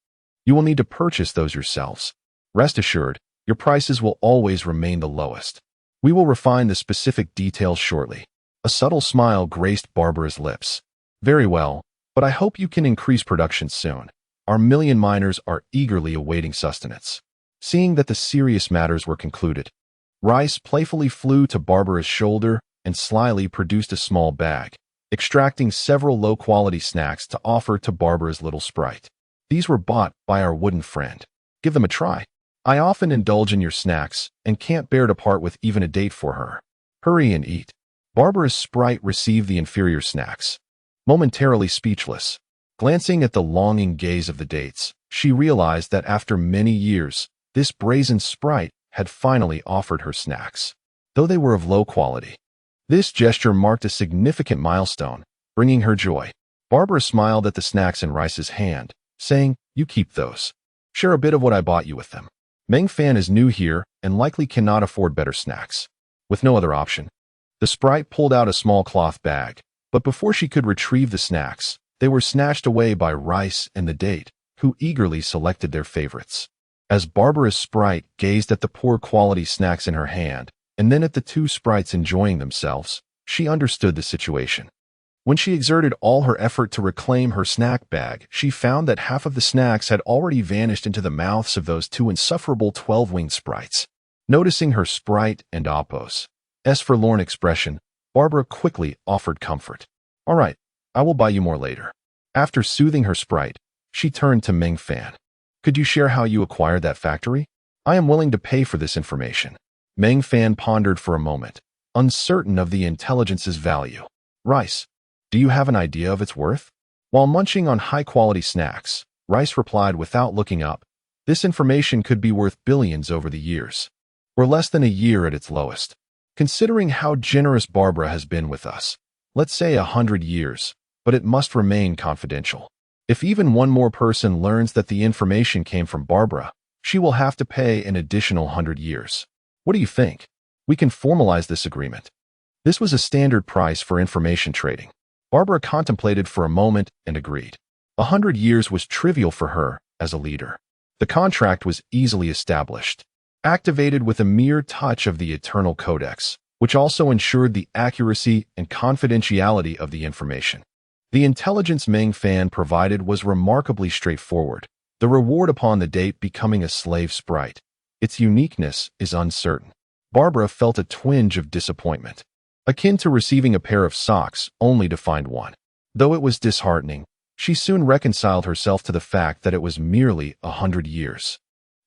you will need to purchase those yourselves. Rest assured, your prices will always remain the lowest. We will refine the specific details shortly." A subtle smile graced Barbara's lips. "Very well, but I hope you can increase production soon. Our million miners are eagerly awaiting sustenance." Seeing that the serious matters were concluded, Rice playfully flew to Barbara's shoulder and slyly produced a small bag, extracting several low-quality snacks to offer to Barbara's little sprite. "These were bought by our wooden friend. Give them a try. I often indulge in your snacks and can't bear to part with even a date for her. Hurry and eat." Barbara's sprite received the inferior snacks. Momentarily speechless, glancing at the longing gaze of the dates, she realized that after many years, this brazen sprite had finally offered her snacks, though they were of low quality. This gesture marked a significant milestone, bringing her joy. Barbara smiled at the snacks in Rice's hand, saying, "You keep those. Share a bit of what I bought you with them." Meng Fan is new here and likely cannot afford better snacks. With no other option, the sprite pulled out a small cloth bag, but before she could retrieve the snacks, they were snatched away by Rice and the date, who eagerly selected their favorites. As Barbara's sprite gazed at the poor-quality snacks in her hand, and then at the two sprites enjoying themselves, she understood the situation. When she exerted all her effort to reclaim her snack bag, she found that half of the snacks had already vanished into the mouths of those two insufferable 12-winged sprites. Noticing her sprite and Oppo's forlorn expression, Barbara quickly offered comfort. "All right, I will buy you more later." After soothing her sprite, she turned to Meng Fan. "Could you share how you acquired that factory? I am willing to pay for this information." Meng Fan pondered for a moment, uncertain of the intelligence's value. "Rice, do you have an idea of its worth?" While munching on high-quality snacks, Rice replied without looking up, "This information could be worth billions over the years, or less than a year at its lowest. Considering how generous Barbara has been with us, let's say 100 years, but it must remain confidential. If even one more person learns that the information came from Barbara, she will have to pay an additional 100 years. What do you think? We can formalize this agreement." This was a standard price for information trading. Barbara contemplated for a moment and agreed. 100 years was trivial for her as a leader. The contract was easily established, activated with a mere touch of the Eternal Codex, which also ensured the accuracy and confidentiality of the information. The intelligence Meng Fan provided was remarkably straightforward, the reward upon the date becoming a slave sprite. Its uniqueness is uncertain. Barbara felt a twinge of disappointment, akin to receiving a pair of socks only to find one. Though it was disheartening, she soon reconciled herself to the fact that it was merely 100 years.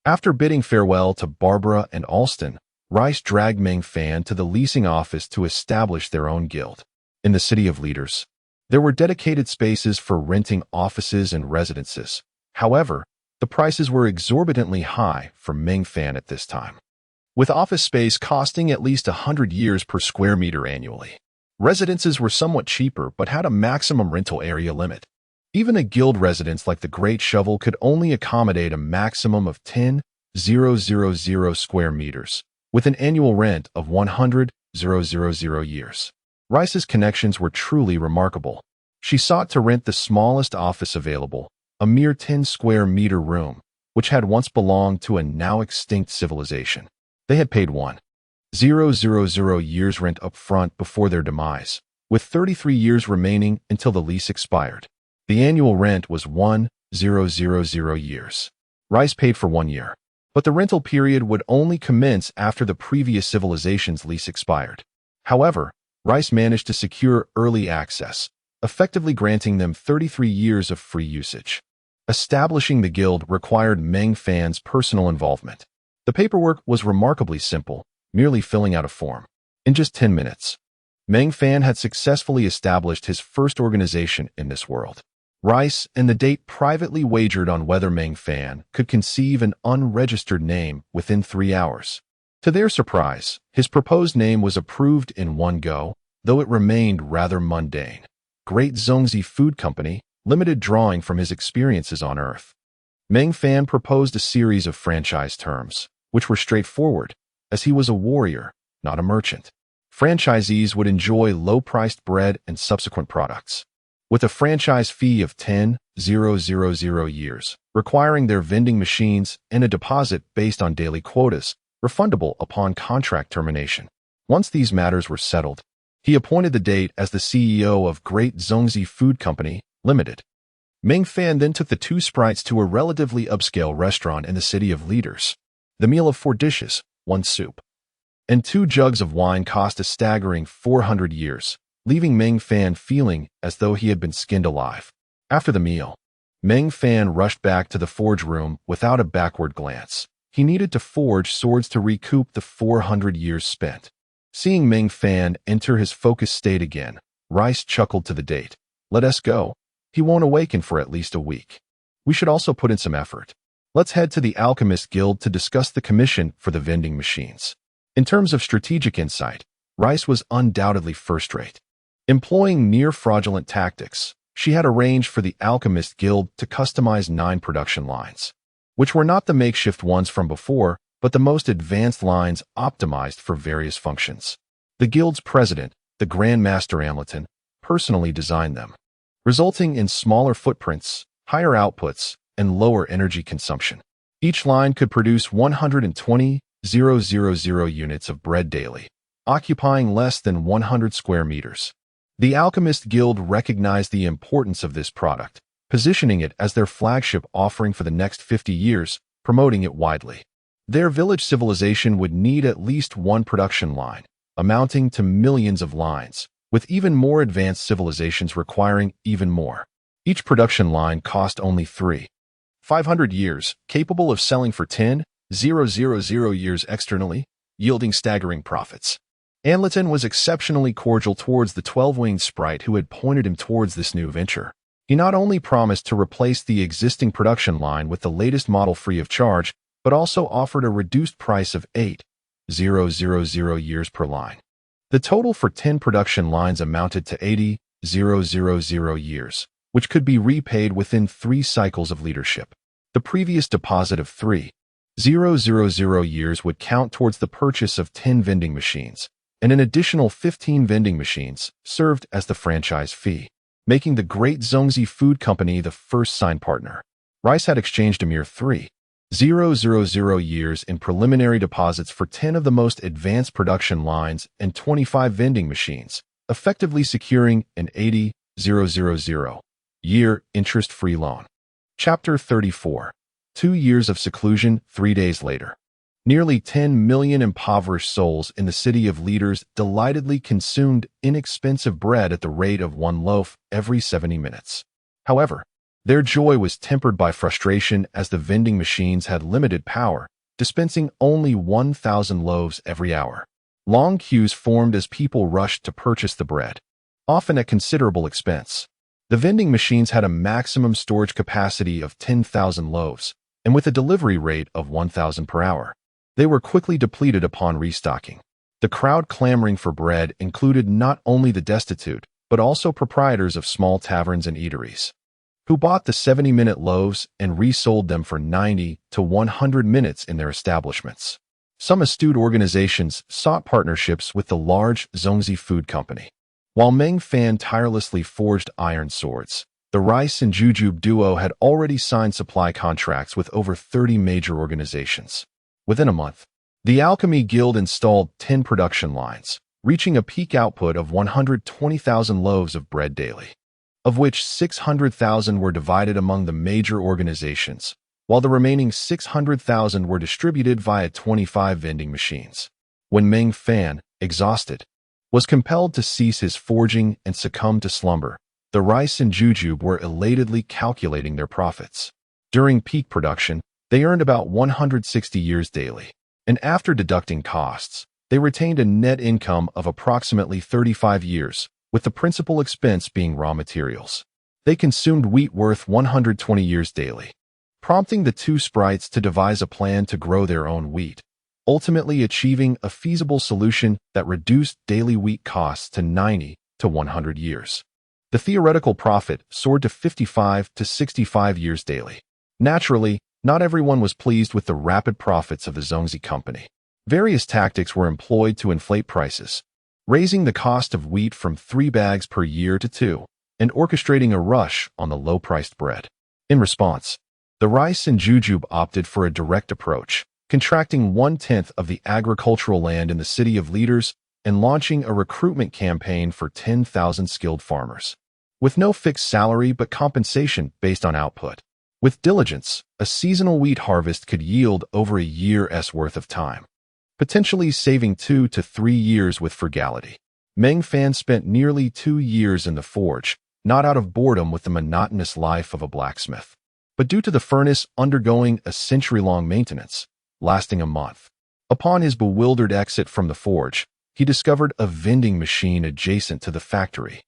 After bidding farewell to Barbara and Alston, Rice dragged Meng Fan to the leasing office to establish their own guild. In the City of Leaders, there were dedicated spaces for renting offices and residences. However, the prices were exorbitantly high for Meng Fan at this time, with office space costing at least 100 years per square meter annually. Residences were somewhat cheaper but had a maximum rental area limit. Even a guild residence like the Great Shovel could only accommodate a maximum of 10,000 square meters, with an annual rent of 100,000 years. Rice's connections were truly remarkable. She sought to rent the smallest office available, a mere 10-square-meter room, which had once belonged to a now-extinct civilization. They had paid 1,000 years rent up front before their demise, with 33 years remaining until the lease expired. The annual rent was 1,000 years. Rice paid for 1 year, but the rental period would only commence after the previous civilization's lease expired. However, Rice managed to secure early access, effectively granting them 33 years of free usage. Establishing the guild required Meng Fan's personal involvement. The paperwork was remarkably simple, merely filling out a form. In just 10 minutes, Meng Fan had successfully established his first organization in this world. Rice and the date privately wagered on whether Meng Fan could conceive an unregistered name within 3 hours. To their surprise, his proposed name was approved in one go, though it remained rather mundane. Great Zongzi Food Company, Limited, drawing from his experiences on Earth. Meng Fan proposed a series of franchise terms, which were straightforward, as he was a warrior, not a merchant. Franchisees would enjoy low-priced bread and subsequent products, with a franchise fee of 10,000 years, requiring their vending machines and a deposit based on daily quotas, refundable upon contract termination. Once these matters were settled, he appointed the date as the CEO of Great Zongzi Food Company, Limited. Meng Fan then took the two sprites to a relatively upscale restaurant in the City of Leaders. The meal of 4 dishes, 1 soup, and 2 jugs of wine cost a staggering 400 years, leaving Meng Fan feeling as though he had been skinned alive. After the meal, Meng Fan rushed back to the forge room without a backward glance. He needed to forge swords to recoup the 400 years spent. Seeing Meng Fan enter his focused state again, Rice chuckled to the date. "Let us go. He won't awaken for at least a week. We should also put in some effort. Let's head to the Alchemist Guild to discuss the commission for the vending machines." In terms of strategic insight, Rice was undoubtedly first-rate. Employing near-fraudulent tactics, she had arranged for the Alchemist Guild to customize 9 production lines, which were not the makeshift ones from before, but the most advanced lines optimized for various functions. The Guild's president, the Grand Master Amleton, personally designed them, resulting in smaller footprints, higher outputs, and lower energy consumption. Each line could produce 120,000 units of bread daily, occupying less than 100 square meters. The Alchemist Guild recognized the importance of this product, positioning it as their flagship offering for the next 50 years, promoting it widely. Their village civilization would need at least one production line, amounting to millions of lines, with even more advanced civilizations requiring even more. Each production line cost only 500 years, capable of selling for 10,000 years externally, yielding staggering profits. Amleton was exceptionally cordial towards the 12-winged sprite who had pointed him towards this new venture. He not only promised to replace the existing production line with the latest model free of charge, but also offered a reduced price of 8,000 years per line. The total for 10 production lines amounted to 80,000 years, which could be repaid within 3 cycles of leadership. The previous deposit of 3,000 years would count towards the purchase of 10 vending machines, and an additional 15 vending machines served as the franchise fee, making the Great Zongzi Food Company the first signed partner. Rice had exchanged a mere 3,000 years in preliminary deposits for 10 of the most advanced production lines and 25 vending machines, effectively securing an 80,000 year interest-free loan. Chapter 34. 2 years of seclusion, 3 days later. Nearly 10 million impoverished souls in the city of leaders delightedly consumed inexpensive bread at the rate of 1 loaf every 70 minutes. However, their joy was tempered by frustration as the vending machines had limited power, dispensing only 1,000 loaves every hour. Long queues formed as people rushed to purchase the bread, often at considerable expense. The vending machines had a maximum storage capacity of 10,000 loaves, and with a delivery rate of 1,000 per hour. They were quickly depleted upon restocking. The crowd clamoring for bread included not only the destitute, but also proprietors of small taverns and eateries, who bought the 70-minute loaves and resold them for 90 to 100 minutes in their establishments. Some astute organizations sought partnerships with the large Zongzi Food Company. While Meng Fan tirelessly forged iron swords, the Rice and Jujube duo had already signed supply contracts with over 30 major organizations. Within a month, the Alchemy Guild installed 10 production lines, reaching a peak output of 120,000 loaves of bread daily, of which 600,000 were divided among the major organizations, while the remaining 600,000 were distributed via 25 vending machines. When Meng Fan, exhausted, was compelled to cease his forging and succumb to slumber, the Rice and Jujube were elatedly calculating their profits. During peak production, they earned about 160 years daily, and after deducting costs, they retained a net income of approximately 35 years, with the principal expense being raw materials. They consumed wheat worth 120 years daily, prompting the 2 sprites to devise a plan to grow their own wheat, ultimately achieving a feasible solution that reduced daily wheat costs to 90 to 100 years. The theoretical profit soared to 55 to 65 years daily. Naturally, not everyone was pleased with the rapid profits of the Zongzi Company. Various tactics were employed to inflate prices, raising the cost of wheat from 3 bags per year to 2, and orchestrating a rush on the low-priced bread. In response, the Rice and Jujube opted for a direct approach, contracting 1/10 of the agricultural land in the city of leaders and launching a recruitment campaign for 10,000 skilled farmers, with no fixed salary but compensation based on output. With diligence, a seasonal wheat harvest could yield over a year's worth of time, potentially saving 2 to 3 years with frugality. Meng Fan spent nearly 2 years in the forge, not out of boredom with the monotonous life of a blacksmith, but due to the furnace undergoing a century-long maintenance, lasting a month. Upon his bewildered exit from the forge, he discovered a vending machine adjacent to the factory,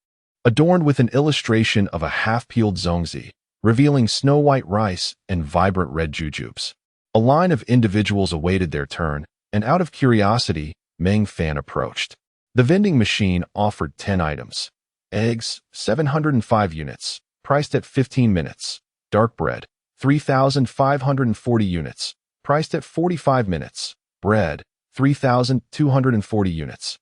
adorned with an illustration of a half-peeled zongzi, revealing snow-white rice and vibrant red jujubes. A line of individuals awaited their turn, and out of curiosity, Meng Fan approached. The vending machine offered 10 items, Eggs, 705 units, priced at 15 minutes. Dark bread, 3,540 units, priced at 45 minutes. Bread, 3,240 units,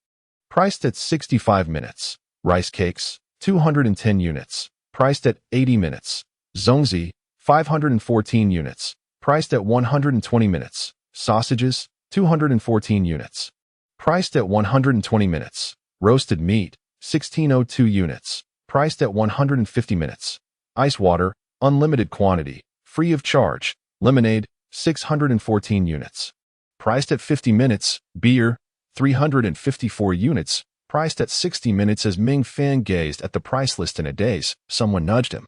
priced at 65 minutes. Rice cakes, 210 units, priced at 80 minutes. Zongzi, 514 units, priced at 120 minutes. Sausages, 214 units, priced at 120 minutes. Roasted meat, 1602 units, priced at 150 minutes. Ice water, unlimited quantity, free of charge. Lemonade, 614 units, priced at 50 minutes. Beer, 354 units, priced at 60 minutes. As Meng Fan gazed at the price list in a daze, someone nudged him,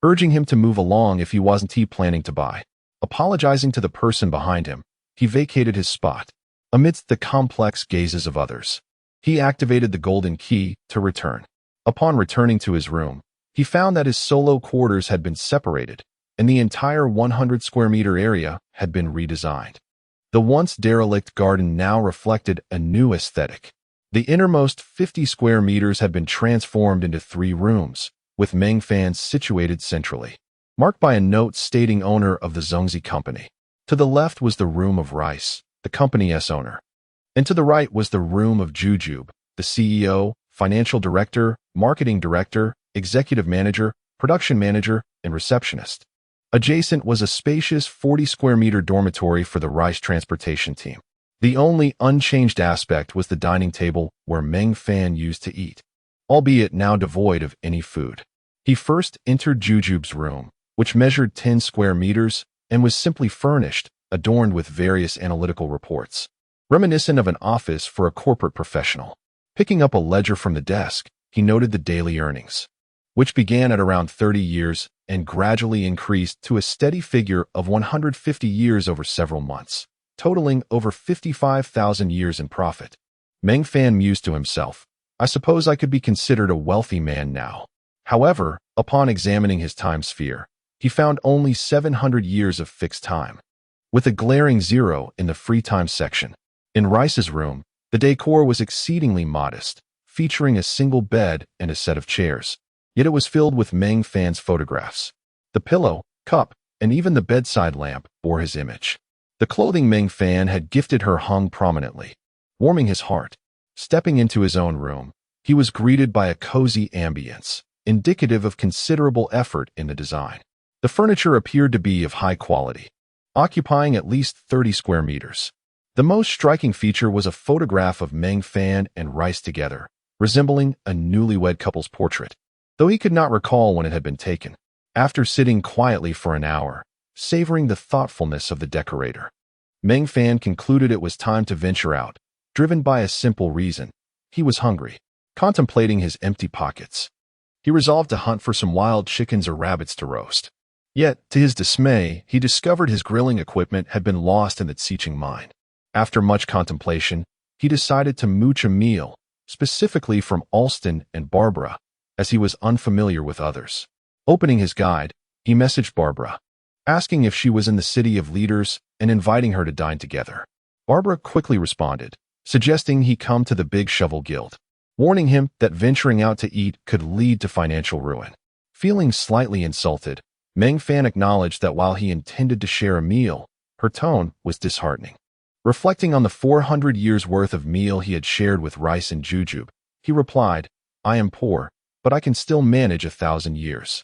urging him to move along if he wasn't planning to buy. Apologizing to the person behind him, he vacated his spot. Amidst the complex gazes of others, he activated the golden key to return. Upon returning to his room, he found that his solo quarters had been separated, and the entire 100 square meter area had been redesigned. The once derelict garden now reflected a new aesthetic. The innermost 50 square meters had been transformed into 3 rooms, with Meng Fan situated centrally, marked by a note stating owner of the Zongzi company. To the left was the room of Rice, the company's owner, and to the right was the room of Jujube, the CEO, financial director, marketing director, executive manager, production manager, and receptionist. Adjacent was a spacious 40 square meter dormitory for the Rice transportation team. The only unchanged aspect was the dining table where Meng Fan used to eat, albeit now devoid of any food. He first entered Jujube's room, which measured 10 square meters and was simply furnished, adorned with various analytical reports, reminiscent of an office for a corporate professional. Picking up a ledger from the desk, he noted the daily earnings, which began at around 30 years and gradually increased to a steady figure of 150 years over several months, totaling over 55,000 years in profit. Meng Fan mused to himself, I suppose I could be considered a wealthy man now. However, upon examining his time sphere, he found only 700 years of fixed time, with a glaring 0 in the free time section. In Rice's room, the decor was exceedingly modest, featuring a single bed and a set of chairs. Yet it was filled with Meng Fan's photographs. The pillow, cup, and even the bedside lamp bore his image. The clothing Meng Fan had gifted her hung prominently, warming his heart. Stepping into his own room, he was greeted by a cozy ambience, indicative of considerable effort in the design. The furniture appeared to be of high quality, occupying at least 30 square meters. The most striking feature was a photograph of Meng Fan and Rice together, resembling a newlywed couple's portrait, though he could not recall when it had been taken. After sitting quietly for an hour, savoring the thoughtfulness of the decorator, Meng Fan concluded it was time to venture out, driven by a simple reason. He was hungry. Contemplating his empty pockets, he resolved to hunt for some wild chickens or rabbits to roast. Yet, to his dismay, he discovered his grilling equipment had been lost in the Xiqing mine. After much contemplation, he decided to mooch a meal, specifically from Alston and Barbara, as he was unfamiliar with others. Opening his guide, he messaged Barbara, asking if she was in the city of leaders and inviting her to dine together. Barbara quickly responded, suggesting he come to the Big Shovel Guild, warning him that venturing out to eat could lead to financial ruin. Feeling slightly insulted, Meng Fan acknowledged that while he intended to share a meal, her tone was disheartening. Reflecting on the 400 years' worth of meal he had shared with Rice and Jujube, he replied, I am poor, but I can still manage 1,000 years.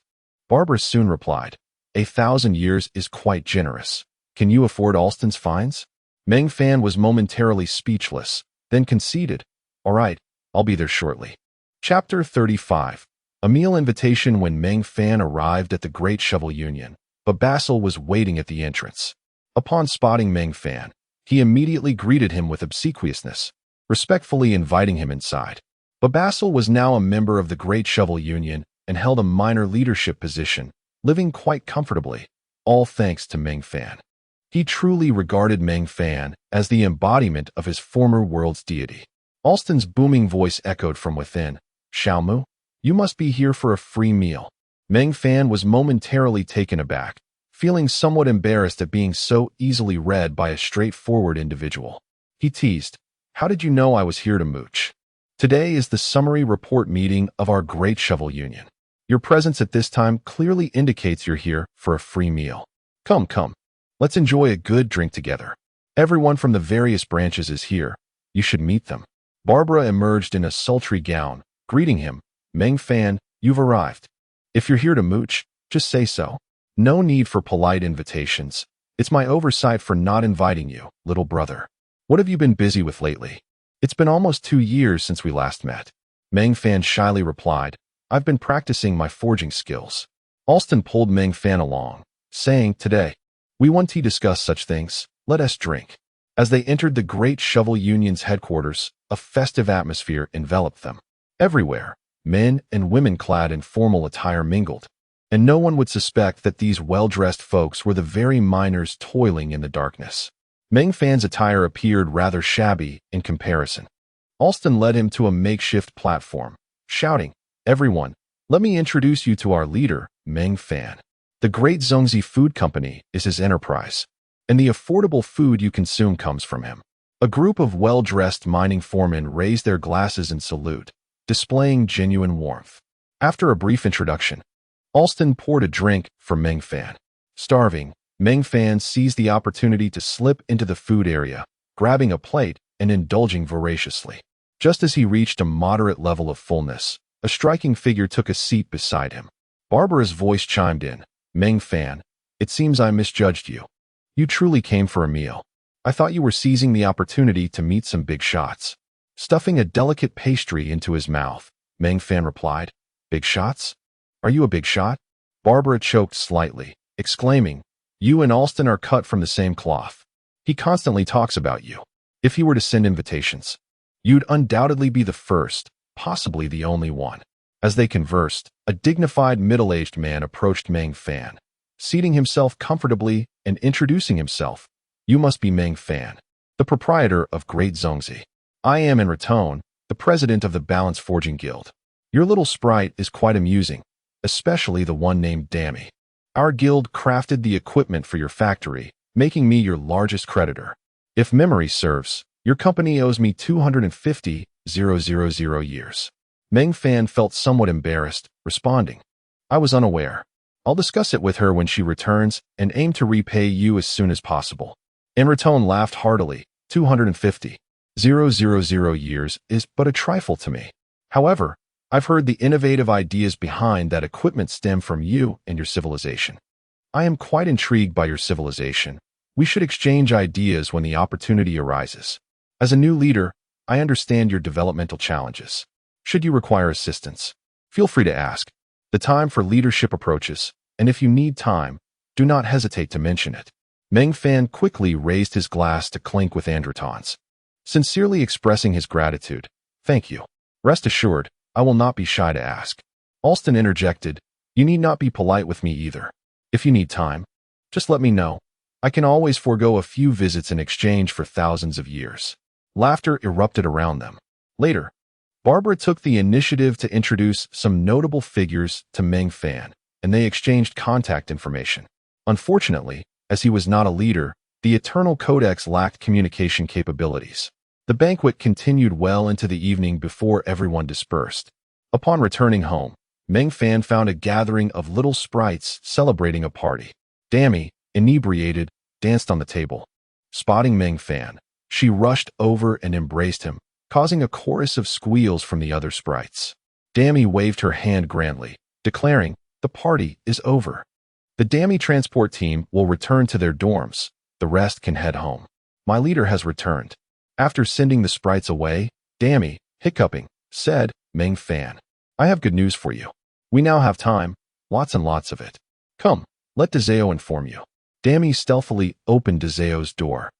Barbara soon replied, 1,000 years is quite generous. Can you afford Alston's fines? Meng Fan was momentarily speechless, then conceded, all right, I'll be there shortly. Chapter 35. A meal invitation. When Meng Fan arrived at the Great Shovel Union, Basil was waiting at the entrance. Upon spotting Meng Fan, he immediately greeted him with obsequiousness, respectfully inviting him inside. Basil was now a member of the Great Shovel Union and held a minor leadership position, living quite comfortably, all thanks to Meng Fan. He truly regarded Meng Fan as the embodiment of his former world's deity. Alston's booming voice echoed from within, Xiaomu, you must be here for a free meal. Meng Fan was momentarily taken aback, feeling somewhat embarrassed at being so easily read by a straightforward individual. He teased, how did you know I was here to mooch? Today is the summary report meeting of our Great Shovel Union. Your presence at this time clearly indicates you're here for a free meal. Come. Let's enjoy a good drink together. Everyone from the various branches is here. You should meet them. Barbara emerged in a sultry gown, greeting him. Meng Fan, you've arrived. If you're here to mooch, just say so. No need for polite invitations. It's my oversight for not inviting you, little brother. What have you been busy with lately? It's been almost 2 years since we last met. Meng Fan shyly replied, I've been practicing my forging skills. Alston pulled Meng Fan along, saying, Today, we want to discuss such things. Let us drink. As they entered the Great Shovel Union's headquarters, a festive atmosphere enveloped them. Everywhere, men and women clad in formal attire mingled, and no one would suspect that these well-dressed folks were the very miners toiling in the darkness. Meng Fan's attire appeared rather shabby in comparison. Alston led him to a makeshift platform, shouting, Everyone, let me introduce you to our leader, Meng Fan. The Great Zhongzi Food Company is his enterprise, and the affordable food you consume comes from him. A group of well-dressed mining foremen raised their glasses in salute, displaying genuine warmth. After a brief introduction, Alston poured a drink for Meng Fan. Starving, Meng Fan seized the opportunity to slip into the food area, grabbing a plate and indulging voraciously. Just as he reached a moderate level of fullness, a striking figure took a seat beside him. Barbara's voice chimed in, Meng Fan, it seems I misjudged you. You truly came for a meal. I thought you were seizing the opportunity to meet some big shots. Stuffing a delicate pastry into his mouth, Meng Fan replied, Big shots? Are you a big shot? Barbara choked slightly, exclaiming, You and Alston are cut from the same cloth. He constantly talks about you. If he were to send invitations, you'd undoubtedly be the first, possibly the only one. As they conversed, a dignified middle-aged man approached Meng Fan, seating himself comfortably and introducing himself. You must be Meng Fan, the proprietor of Great Zhongzi. I am in Raton, the president of the Balance Forging Guild. Your little sprite is quite amusing, especially the one named Dammy. Our guild crafted the equipment for your factory, making me your largest creditor. If memory serves, your company owes me 250,000 years. Meng Fan felt somewhat embarrassed, responding, I was unaware. I'll discuss it with her when she returns and aim to repay you as soon as possible. Raton laughed heartily. 250,000 years is but a trifle to me. However, I've heard the innovative ideas behind that equipment stem from you and your civilization. I am quite intrigued by your civilization. We should exchange ideas when the opportunity arises. As a new leader, I understand your developmental challenges. Should you require assistance, feel free to ask. The time for leadership approaches, and if you need time, do not hesitate to mention it. Meng Fan quickly raised his glass to clink with Raton's, sincerely expressing his gratitude. Thank you. Rest assured, I will not be shy to ask. Alston interjected, You need not be polite with me either. If you need time, just let me know. I can always forego a few visits in exchange for thousands of years. Laughter erupted around them. Later, Barbara took the initiative to introduce some notable figures to Meng Fan, and they exchanged contact information. Unfortunately, as he was not a leader, the Eternal Codex lacked communication capabilities. The banquet continued well into the evening before everyone dispersed. Upon returning home, Meng Fan found a gathering of little sprites celebrating a party. Dammy, inebriated, danced on the table. Spotting Meng Fan, she rushed over and embraced him, causing a chorus of squeals from the other sprites. Dammy waved her hand grandly, declaring, The party is over. The Dammy transport team will return to their dorms. The rest can head home. My leader has returned. After sending the sprites away, Dammy, hiccuping, said, Meng Fan, I have good news for you. We now have time, lots and lots of it. Come, let Dezeo inform you. Dammy stealthily opened Dezeo's door,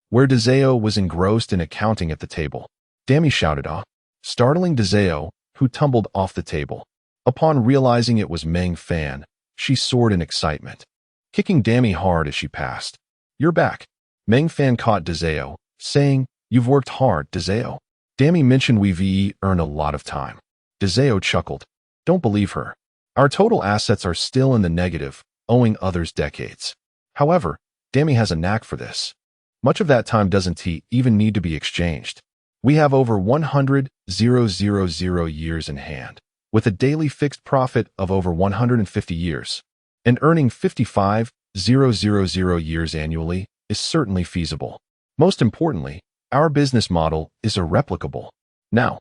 where Dezeo was engrossed in accounting at the table. Dammy shouted off, startling Dezeo, who tumbled off the table. Upon realizing it was Meng Fan, she soared in excitement, kicking Dammy hard as she passed. You're back. Meng Fan caught Dezeo, saying, You've worked hard, Dezeo. Dammy mentioned we've earned a lot of time. Dezeo chuckled. Don't believe her. Our total assets are still in the negative, owing others decades. However, Dammy has a knack for this. Much of that time doesn't even need to be exchanged. We have over 100,000 years in hand, with a daily fixed profit of over 150 years, and earning 55,000 years annually is certainly feasible. Most importantly, our business model is irreplicable. Now,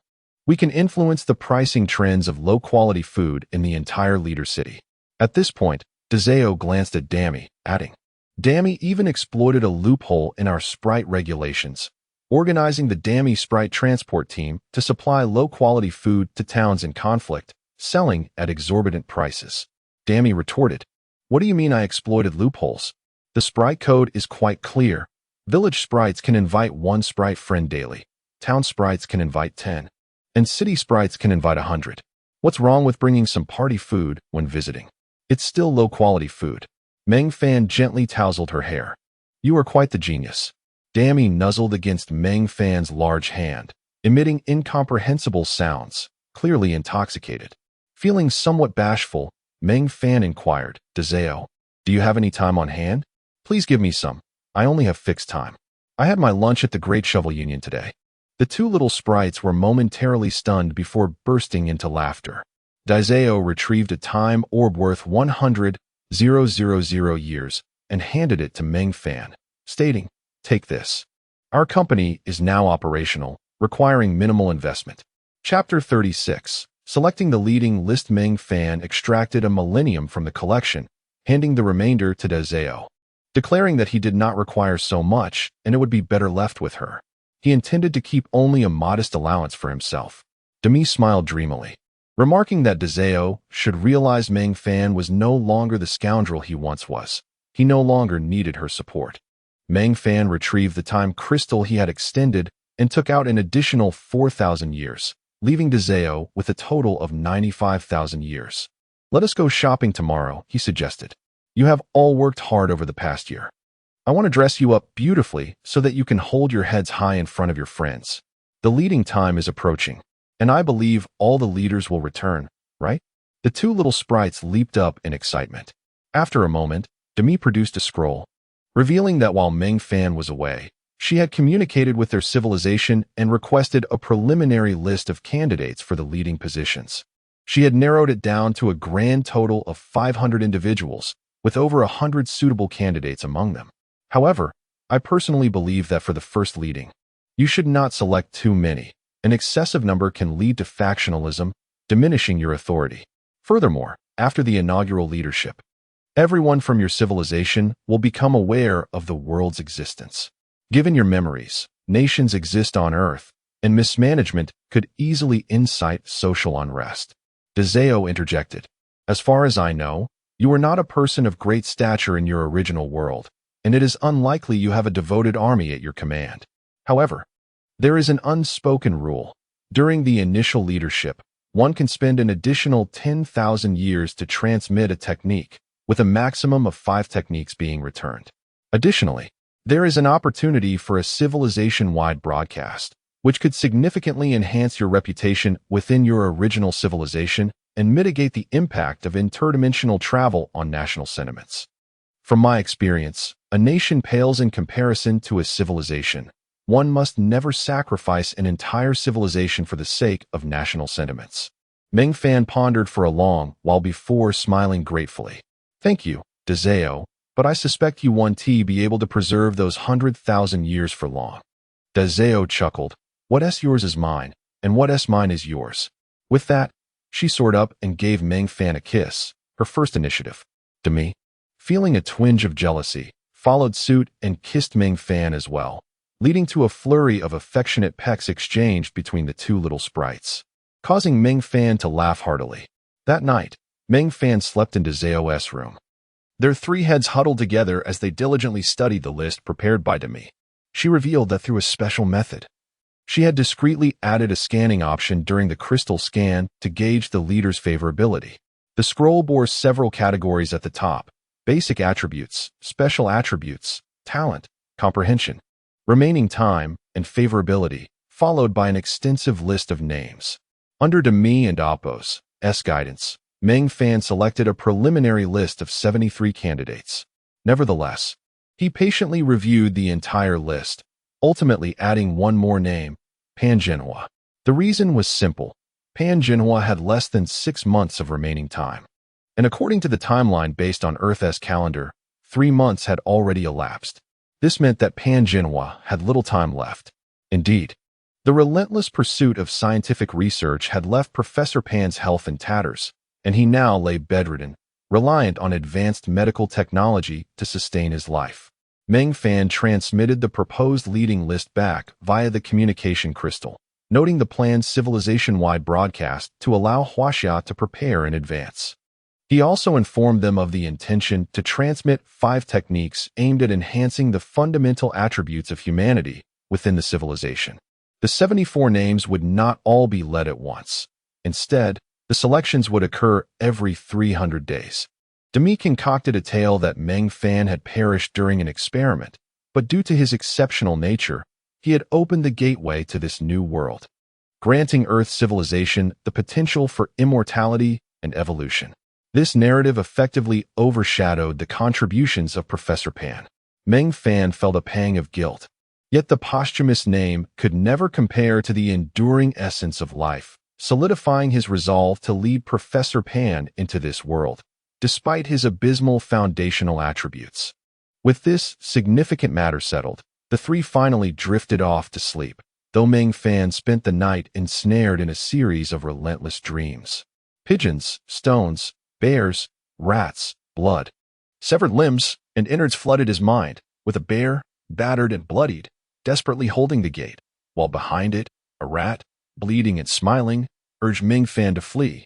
we can influence the pricing trends of low-quality food in the entire leader city. At this point, Dazeo glanced at Dammy, adding, Dammy even exploited a loophole in our Sprite regulations, organizing the Dammy Sprite transport team to supply low-quality food to towns in conflict, selling at exorbitant prices. Dammy retorted, What do you mean I exploited loopholes? The Sprite code is quite clear. Village Sprites can invite 1 Sprite friend daily, town Sprites can invite 10, and city Sprites can invite 100. What's wrong with bringing some party food when visiting? It's still low-quality food. Meng Fan gently tousled her hair. You are quite the genius. Dammy nuzzled against Meng Fan's large hand, emitting incomprehensible sounds, clearly intoxicated. Feeling somewhat bashful, Meng Fan inquired, Dazeo, do you have any time on hand? Please give me some. I only have fixed time. I had my lunch at the Great Shovel Union today. The 2 little sprites were momentarily stunned before bursting into laughter. Dazeo retrieved a time orb worth 100,000 years and handed it to Meng Fan, stating, Take this. Our company is now operational, requiring minimal investment. Chapter 36. Selecting the leading list. Meng Fan extracted a millennium from the collection, handing the remainder to Dazeo, declaring that he did not require so much and it would be better left with her. He intended to keep only a modest allowance for himself. Demi smiled dreamily, remarking that Dazeo should realize Meng Fan was no longer the scoundrel he once was. He no longer needed her support. Meng Fan retrieved the time crystal he had extended and took out an additional 4,000 years, leaving Dazeo with a total of 95,000 years. Let us go shopping tomorrow, he suggested. You have all worked hard over the past year. I want to dress you up beautifully so that you can hold your heads high in front of your friends. The leading time is approaching, and I believe all the leaders will return, right? The 2 little sprites leaped up in excitement. After a moment, Demi produced a scroll, revealing that while Meng Fan was away, she had communicated with their civilization and requested a preliminary list of candidates for the leading positions. She had narrowed it down to a grand total of 500 individuals, with over 100 suitable candidates among them. However, I personally believe that for the first leading, you should not select too many. An excessive number can lead to factionalism, diminishing your authority. Furthermore, after the inaugural leadership, everyone from your civilization will become aware of the world's existence. Given your memories, nations exist on Earth, and mismanagement could easily incite social unrest. Dazeo interjected. As far as I know, you are not a person of great stature in your original world, and it is unlikely you have a devoted army at your command. However, there is an unspoken rule. During the initial leadership, one can spend an additional 10,000 years to transmit a technique, with a maximum of 5 techniques being returned. Additionally, there is an opportunity for a civilization-wide broadcast, which could significantly enhance your reputation within your original civilization and mitigate the impact of interdimensional travel on national sentiments. From my experience, a nation pales in comparison to a civilization. One must never sacrifice an entire civilization for the sake of national sentiments. Meng Fan pondered for a long while before smiling gratefully. Thank you, Dazeo, but I suspect you won't be able to preserve those 100,000 years for long. Dazeo chuckled. What yours is mine, and what mine is yours. With that, she soared up and gave Meng Fan a kiss, her first initiative. Demi, feeling a twinge of jealousy, followed suit and kissed Meng Fan as well, leading to a flurry of affectionate pecks exchanged between the 2 little sprites, causing Meng Fan to laugh heartily. That night, Meng Fan slept in Dazeo's room. Their 3 heads huddled together as they diligently studied the list prepared by Demi. She revealed that through a special method, she had discreetly added a scanning option during the crystal scan to gauge the leader's favorability. The scroll bore several categories at the top: basic attributes, special attributes, talent, comprehension, remaining time, and favorability, followed by an extensive list of names. Under Demi and Appo's guidance, Meng Fan selected a preliminary list of 73 candidates. Nevertheless, he patiently reviewed the entire list, ultimately adding one more name, Pan Jinhua. The reason was simple. Pan Jinhua had less than 6 months of remaining time. And according to the timeline based on Earth's calendar, 3 months had already elapsed. This meant that Pan Jinhua had little time left. Indeed, the relentless pursuit of scientific research had left Professor Pan's health in tatters, and he now lay bedridden, reliant on advanced medical technology to sustain his life. Meng Fan transmitted the proposed leading list back via the communication crystal, noting the planned civilization-wide broadcast to allow Huaxia to prepare in advance. He also informed them of the intention to transmit 5 techniques aimed at enhancing the fundamental attributes of humanity within the civilization. The 74 names would not all be led at once. Instead, the selections would occur every 300 days. Demi concocted a tale that Meng Fan had perished during an experiment, but due to his exceptional nature, he had opened the gateway to this new world, granting Earth civilization the potential for immortality and evolution. This narrative effectively overshadowed the contributions of Professor Pan. Meng Fan felt a pang of guilt. Yet the posthumous name could never compare to the enduring essence of life, solidifying his resolve to lead Professor Pan into this world, despite his abysmal foundational attributes. With this significant matter settled, the 3 finally drifted off to sleep, though Meng Fan spent the night ensnared in a series of relentless dreams. Pigeons, stones, bears, rats, blood, severed limbs, and innards flooded his mind, with a bear, battered and bloodied, desperately holding the gate, while behind it, a rat, bleeding and smiling, urged Meng Fan to flee.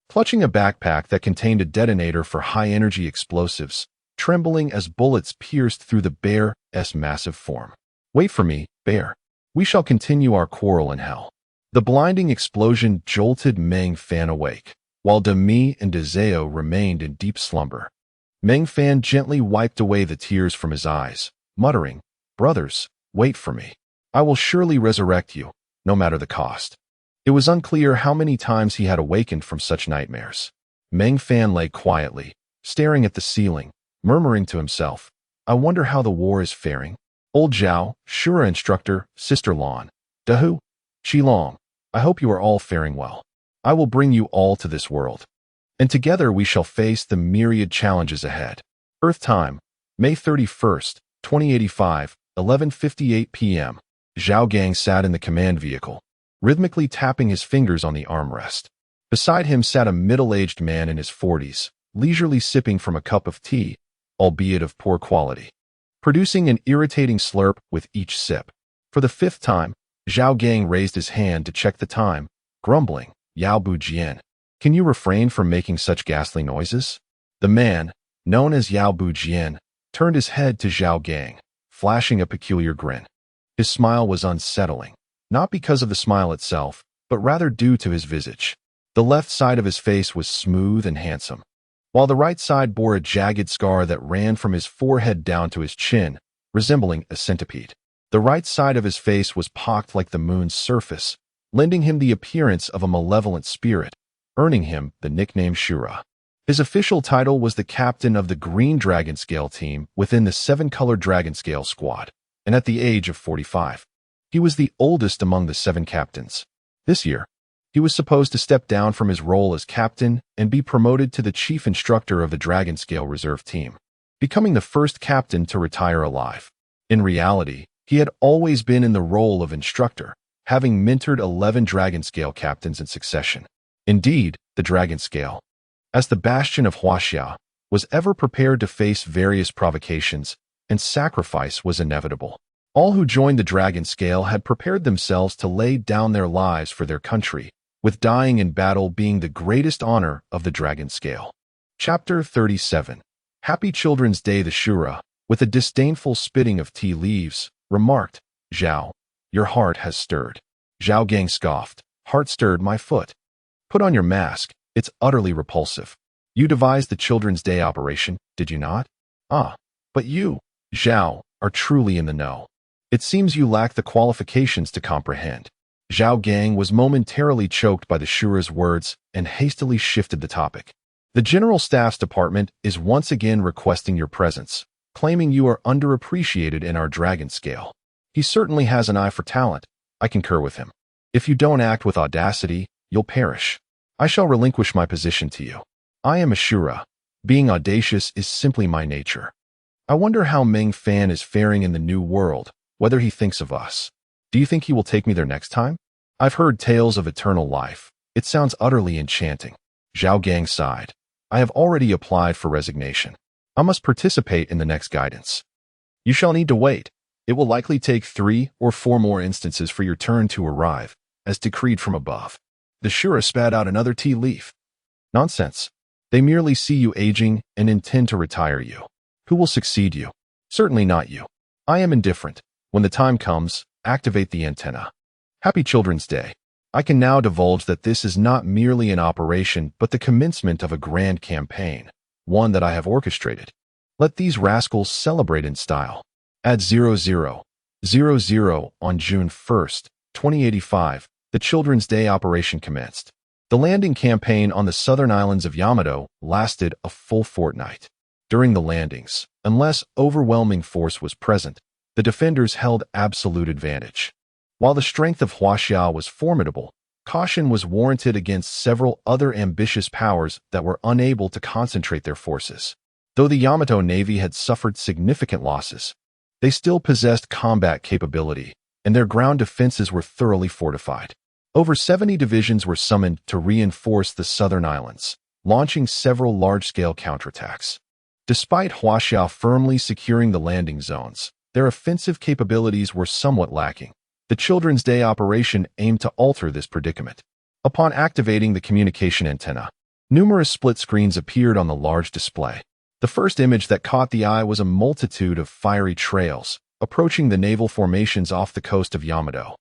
Clutching a backpack that contained a detonator for high-energy explosives, trembling as bullets pierced through the bear's massive form. "Wait for me, bear. We shall continue our quarrel in hell." The blinding explosion jolted Meng Fan awake, while Demi and Dezeo remained in deep slumber. Meng Fan gently wiped away the tears from his eyes, muttering, "Brothers, wait for me. I will surely resurrect you, no matter the cost." It was unclear how many times he had awakened from such nightmares. Meng Fan lay quietly, staring at the ceiling, murmuring to himself, "I wonder how the war is faring. Old Zhao, Shura instructor, Sister Lan, Dahu, Qilong, I hope you are all faring well. I will bring you all to this world, and together we shall face the myriad challenges ahead." Earth time, May 31st, 2085, 11:58 p.m. Zhao Gang sat in the command vehicle, rhythmically tapping his fingers on the armrest. Beside him sat a middle-aged man in his 40s, leisurely sipping from a cup of tea, albeit of poor quality, producing an irritating slurp with each sip. For the 5th time, Zhao Gang raised his hand to check the time, grumbling, "Yao Bu Jian, can you refrain from making such ghastly noises?" The man, known as Yao Bu Jian, turned his head to Zhao Gang, flashing a peculiar grin. His smile was unsettling, not because of the smile itself, but rather due to his visage. The left side of his face was smooth and handsome, while the right side bore a jagged scar that ran from his forehead down to his chin, resembling a centipede. The right side of his face was pocked like the moon's surface, lending him the appearance of a malevolent spirit, earning him the nickname Shura. His official title was the captain of the Green Dragon Scale team within the 7-color Dragon Scale squad, and at the age of 45, he was the oldest among the 7 captains. This year, he was supposed to step down from his role as captain and be promoted to the chief instructor of the Dragon Scale reserve team, becoming the first captain to retire alive. In reality, he had always been in the role of instructor, having mentored 11 Dragon Scale captains in succession. Indeed, the Dragon Scale, as the bastion of Huaxia, was ever prepared to face various provocations, and sacrifice was inevitable. All who joined the Dragon Scale had prepared themselves to lay down their lives for their country, with dying in battle being the greatest honor of the Dragon Scale. Chapter 37. Happy Children's Day. The Shura, with a disdainful spitting of tea leaves, remarked, "Zhao, your heart has stirred." Zhao Gang scoffed, "Heart stirred my foot. Put on your mask, it's utterly repulsive. You devised the Children's Day operation, did you not? Ah, but you, Zhao, are truly in the know. It seems you lack the qualifications to comprehend." Zhao Gang was momentarily choked by the Shura's words and hastily shifted the topic. "The General Staff's department is once again requesting your presence, claiming you are underappreciated in our Dragon Scale. He certainly has an eye for talent, I concur with him. If you don't act with audacity, you'll perish. I shall relinquish my position to you. I am Ashura. Being audacious is simply my nature. I wonder how Meng Fan is faring in the new world, whether he thinks of us. Do you think he will take me there next time? I've heard tales of eternal life. It sounds utterly enchanting. Zhao Gang sighed. I have already applied for resignation. I must participate in the next guidance. You shall need to wait. It will likely take 3 or 4 more instances for your turn to arrive, as decreed from above. The Shura spat out another tea leaf. Nonsense. They merely see you aging and intend to retire you. Who will succeed you? Certainly not you. I am indifferent. When the time comes, activate the antenna. Happy Children's Day. I can now divulge that this is not merely an operation but the commencement of a grand campaign, one that I have orchestrated. Let these rascals celebrate in style. At 0000 on June 1st, 2085, the Children's Day operation commenced. The landing campaign on the southern islands of Yamato lasted a full fortnight. During the landings, unless overwhelming force was present, the defenders held absolute advantage. While the strength of Huaxia was formidable, caution was warranted against several other ambitious powers that were unable to concentrate their forces. Though the Yamato Navy had suffered significant losses, they still possessed combat capability, and their ground defenses were thoroughly fortified. Over 70 divisions were summoned to reinforce the southern islands, launching several large-scale counterattacks. Despite Huaxia firmly securing the landing zones, their offensive capabilities were somewhat lacking. The Children's Day operation aimed to alter this predicament. Upon activating the communication antenna, numerous split screens appeared on the large display. The first image that caught the eye was a multitude of fiery trails approaching the naval formations off the coast of Yamato.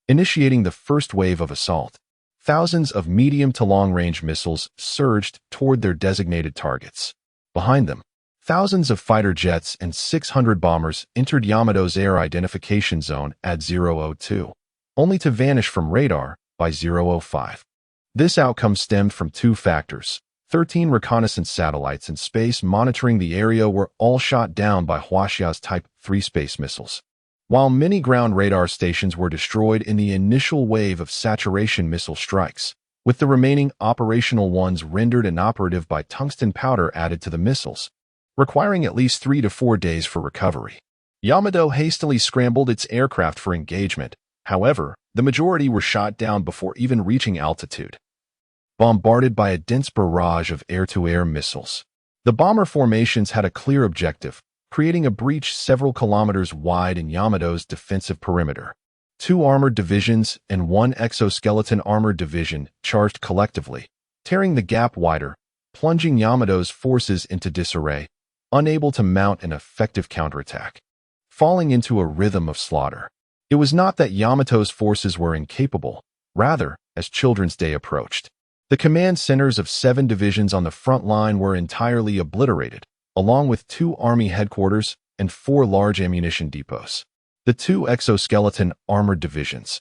Initiating the first wave of assault, thousands of medium to long-range missiles surged toward their designated targets. Behind them, thousands of fighter jets and 600 bombers entered Yamato's air identification zone at 002, only to vanish from radar by 005. This outcome stemmed from 2 factors. 13 reconnaissance satellites in space monitoring the area were all shot down by Huaxia's Type 3 space missiles, while many ground radar stations were destroyed in the initial wave of saturation missile strikes, with the remaining operational ones rendered inoperative by tungsten powder added to the missiles, requiring at least 3 to 4 days for recovery. Yamato hastily scrambled its aircraft for engagement. However, the majority were shot down before even reaching altitude, bombarded by a dense barrage of air-to-air missiles. The bomber formations had a clear objective, creating a breach several kilometers wide in Yamato's defensive perimeter. 2 armored divisions and 1 exoskeleton armored division charged collectively, tearing the gap wider, plunging Yamato's forces into disarray, unable to mount an effective counterattack, falling into a rhythm of slaughter. It was not that Yamato's forces were incapable. Rather, as Children's Day approached, the command centers of 7 divisions on the front line were entirely obliterated, along with 2 army headquarters and 4 large ammunition depots. The 2 exoskeleton armored divisions,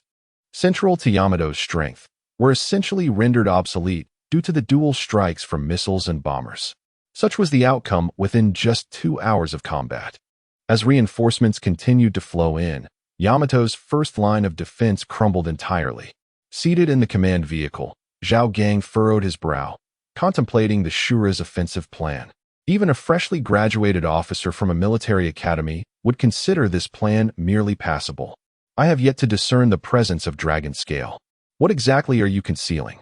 central to Yamato's strength, were essentially rendered obsolete due to the dual strikes from missiles and bombers. Such was the outcome within just 2 hours of combat. As reinforcements continued to flow in, Yamato's first line of defense crumbled entirely. Seated in the command vehicle, Zhao Gang furrowed his brow, contemplating the Shura's offensive plan. Even a freshly graduated officer from a military academy would consider this plan merely passable. I have yet to discern the presence of dragon scale. What exactly are you concealing?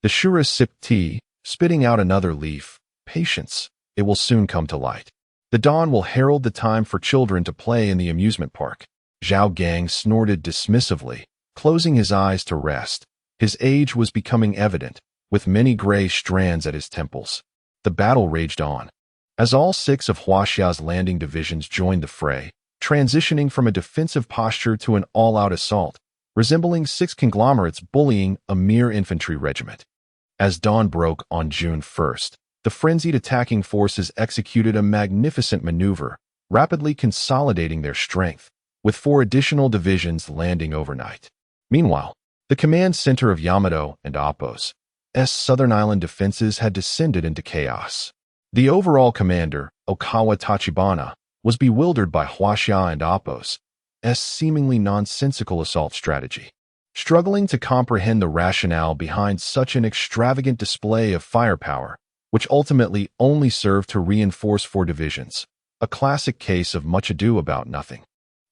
The Shura sipped tea, spitting out another leaf. Patience. It will soon come to light. The dawn will herald the time for children to play in the amusement park. Zhao Gang snorted dismissively, closing his eyes to rest. His age was becoming evident, with many gray strands at his temples. The battle raged on. As all 6 of Huaxia's landing divisions joined the fray, transitioning from a defensive posture to an all-out assault, resembling 6 conglomerates bullying a mere infantry regiment. As dawn broke on June 1st, the frenzied attacking forces executed a magnificent maneuver, rapidly consolidating their strength, with 4 additional divisions landing overnight. Meanwhile, the command center of Yamato and Appo's southern island defenses had descended into chaos. The overall commander, Okawa Tachibana, was bewildered by Huaxia and Appo's seemingly nonsensical assault strategy. Struggling to comprehend the rationale behind such an extravagant display of firepower, which ultimately only served to reinforce 4 divisions, a classic case of much ado about nothing.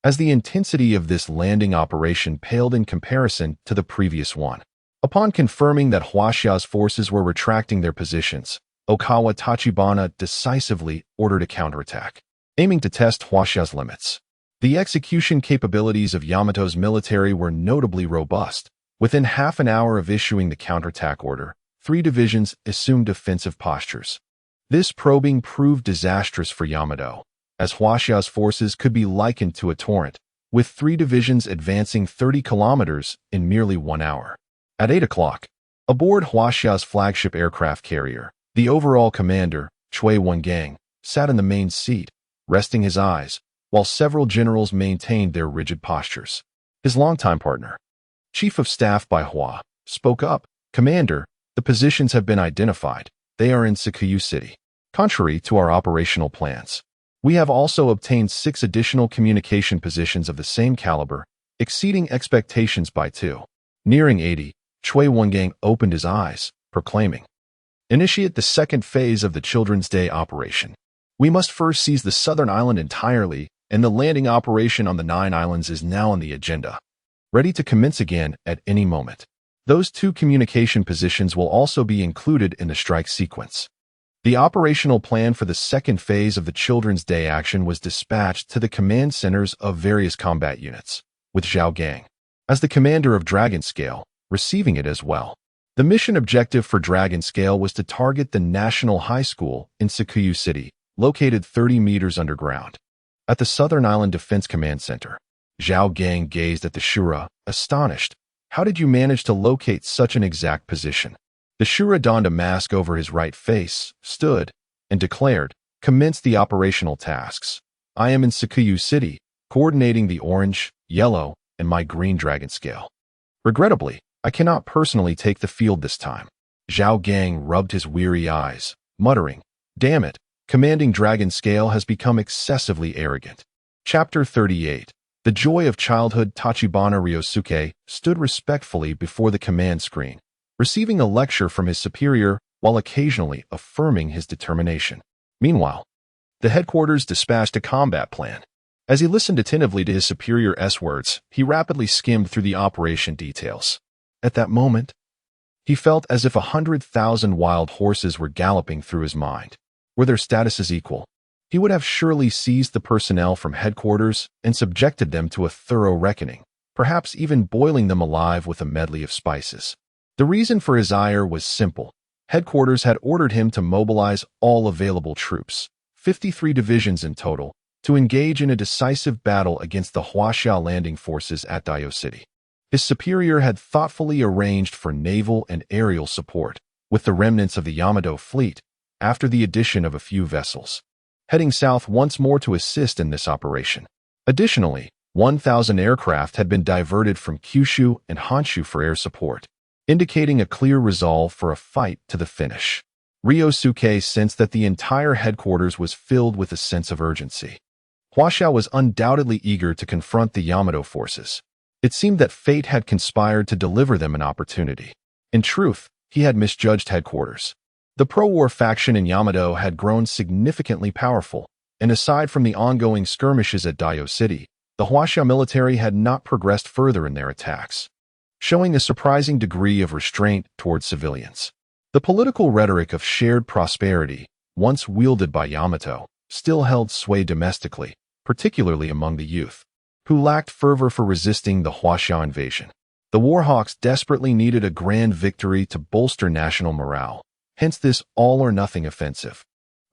As the intensity of this landing operation paled in comparison to the previous one. Upon confirming that Huaxia's forces were retracting their positions, Okawa Tachibana decisively ordered a counterattack, aiming to test Huaxia's limits. The execution capabilities of Yamato's military were notably robust. Within half an hour of issuing the counterattack order, 3 divisions assumed defensive postures. This probing proved disastrous for Yamato, as Huaxia's forces could be likened to a torrent, with 3 divisions advancing 30 kilometers in merely 1 hour. At 8 o'clock, aboard Huaxia's flagship aircraft carrier, the overall commander, Chui Wengang, sat in the main seat, resting his eyes, while several generals maintained their rigid postures. His longtime partner, Chief of Staff by Hua, spoke up, "Commander, the positions have been identified. They are in Sikuyu City. Contrary to our operational plans, we have also obtained 6 additional communication positions of the same caliber, exceeding expectations by 2. Nearing 80, Chui Wengang opened his eyes, proclaiming, "Initiate the second phase of the Children's Day operation. We must first seize the southern island entirely, and the landing operation on the 9 islands is now on the agenda, ready to commence again at any moment. Those 2 communication positions will also be included in the strike sequence." The operational plan for the second phase of the Children's Day action was dispatched to the command centers of various combat units, with Zhao Gang, as the commander of Dragon Scale, receiving it as well. The mission objective for Dragon Scale was to target the National High School in Sikuyu City, located 30 meters underground. At the Southern Island Defense Command Center, Zhao Gang gazed at the Shura, astonished. "How did you manage to locate such an exact position?" The Shura donned a mask over his right face, stood, and declared, "Commence the operational tasks. I am in Sikuyu City, coordinating the orange, yellow, and my green Dragon Scale. Regrettably, I cannot personally take the field this time." Zhao Gang rubbed his weary eyes, muttering, "Damn it, commanding Dragon Scale has become excessively arrogant." Chapter 38. The joy of childhood. Tachibana Ryosuke stood respectfully before the command screen, receiving a lecture from his superior while occasionally affirming his determination. Meanwhile, the headquarters dispatched a combat plan. As he listened attentively to his superior's words, he rapidly skimmed through the operation details. At that moment, he felt as if 100,000 wild horses were galloping through his mind. Were their statuses equal, he would have surely seized the personnel from headquarters and subjected them to a thorough reckoning, perhaps even boiling them alive with a medley of spices. The reason for his ire was simple. Headquarters had ordered him to mobilize all available troops, 53 divisions in total, to engage in a decisive battle against the Huaxia landing forces at Dio City. His superior had thoughtfully arranged for naval and aerial support, with the remnants of the Yamato fleet, after the addition of a few vessels, heading south once more to assist in this operation. Additionally, 1,000 aircraft had been diverted from Kyushu and Honshu for air support, indicating a clear resolve for a fight to the finish. Ryosuke sensed that the entire headquarters was filled with a sense of urgency. Huaxia was undoubtedly eager to confront the Yamato forces. It seemed that fate had conspired to deliver them an opportunity. In truth, he had misjudged headquarters. The pro-war faction in Yamato had grown significantly powerful, and aside from the ongoing skirmishes at Dio City, the Huaxia military had not progressed further in their attacks, showing a surprising degree of restraint towards civilians. The political rhetoric of shared prosperity, once wielded by Yamato, still held sway domestically, particularly among the youth, who lacked fervor for resisting the Huaxia invasion. The Warhawks desperately needed a grand victory to bolster national morale, hence this all-or-nothing offensive.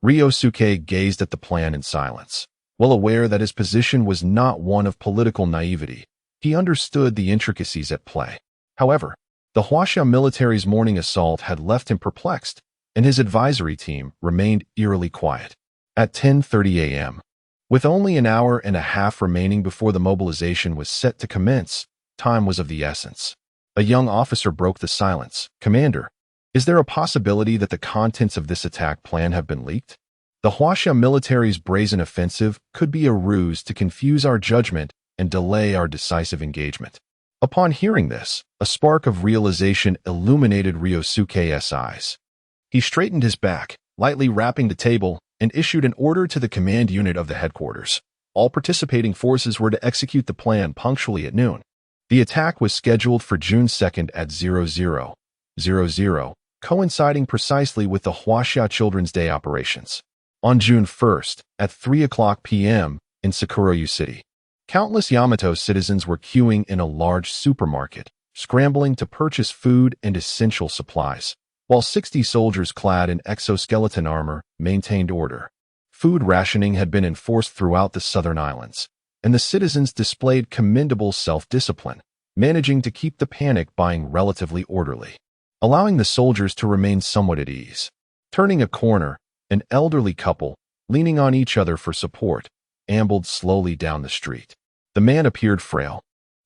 Ryosuke gazed at the plan in silence. Well aware that his position was not one of political naivety, he understood the intricacies at play. However, the Huaxia military's morning assault had left him perplexed, and his advisory team remained eerily quiet. At 10:30 a.m., with only an hour and a half remaining before the mobilization was set to commence, time was of the essence. A young officer broke the silence. "Commander, is there a possibility that the contents of this attack plan have been leaked? The Huaxia military's brazen offensive could be a ruse to confuse our judgment and delay our decisive engagement." Upon hearing this, a spark of realization illuminated Ryosuke's eyes. He straightened his back, lightly rapping the table, and issued an order to the command unit of the headquarters. All participating forces were to execute the plan punctually at noon. The attack was scheduled for June 2nd at 00:00, coinciding precisely with the Huaxia Children's Day operations. On June 1st, at 3:00 p.m., in Sakurou City, countless Yamato citizens were queuing in a large supermarket, scrambling to purchase food and essential supplies, while 60 soldiers clad in exoskeleton armor maintained order. Food rationing had been enforced throughout the southern islands, and the citizens displayed commendable self-discipline, managing to keep the panic buying relatively orderly, allowing the soldiers to remain somewhat at ease. Turning a corner, an elderly couple, leaning on each other for support, ambled slowly down the street. The man appeared frail,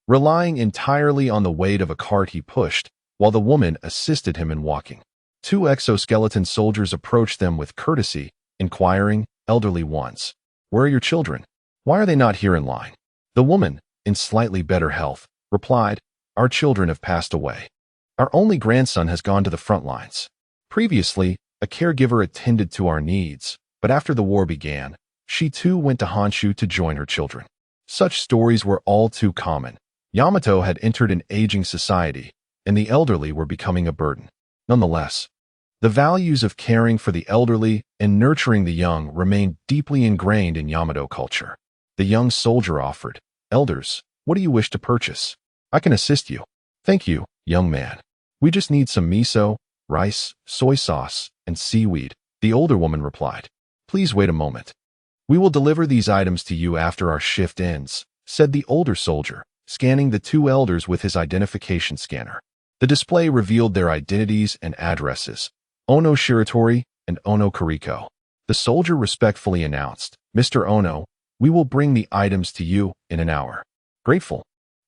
relying entirely on the weight of a cart he pushed, while the woman assisted him in walking. Two exoskeleton soldiers approached them with courtesy, inquiring, "Elderly ones, where are your children? Why are they not here in line?" The woman, in slightly better health, replied, "Our children have passed away. Our only grandson has gone to the front lines. Previously, a caregiver attended to our needs, but after the war began, she too went to Honshu to join her children." Such stories were all too common. Yamato had entered an aging society, and the elderly were becoming a burden. Nonetheless, the values of caring for the elderly and nurturing the young remained deeply ingrained in Yamato culture. The young soldier offered, "Elders, what do you wish to purchase? I can assist you." "Thank you, young man. We just need some miso, rice, soy sauce, and seaweed," the older woman replied. "Please wait a moment. We will deliver these items to you after our shift ends," said the older soldier, scanning the two elders with his identification scanner. The display revealed their identities and addresses: Ono Shiratori and Ono Kuriko. The soldier respectfully announced, "Mr. Ono, we will bring the items to you in an hour." Grateful,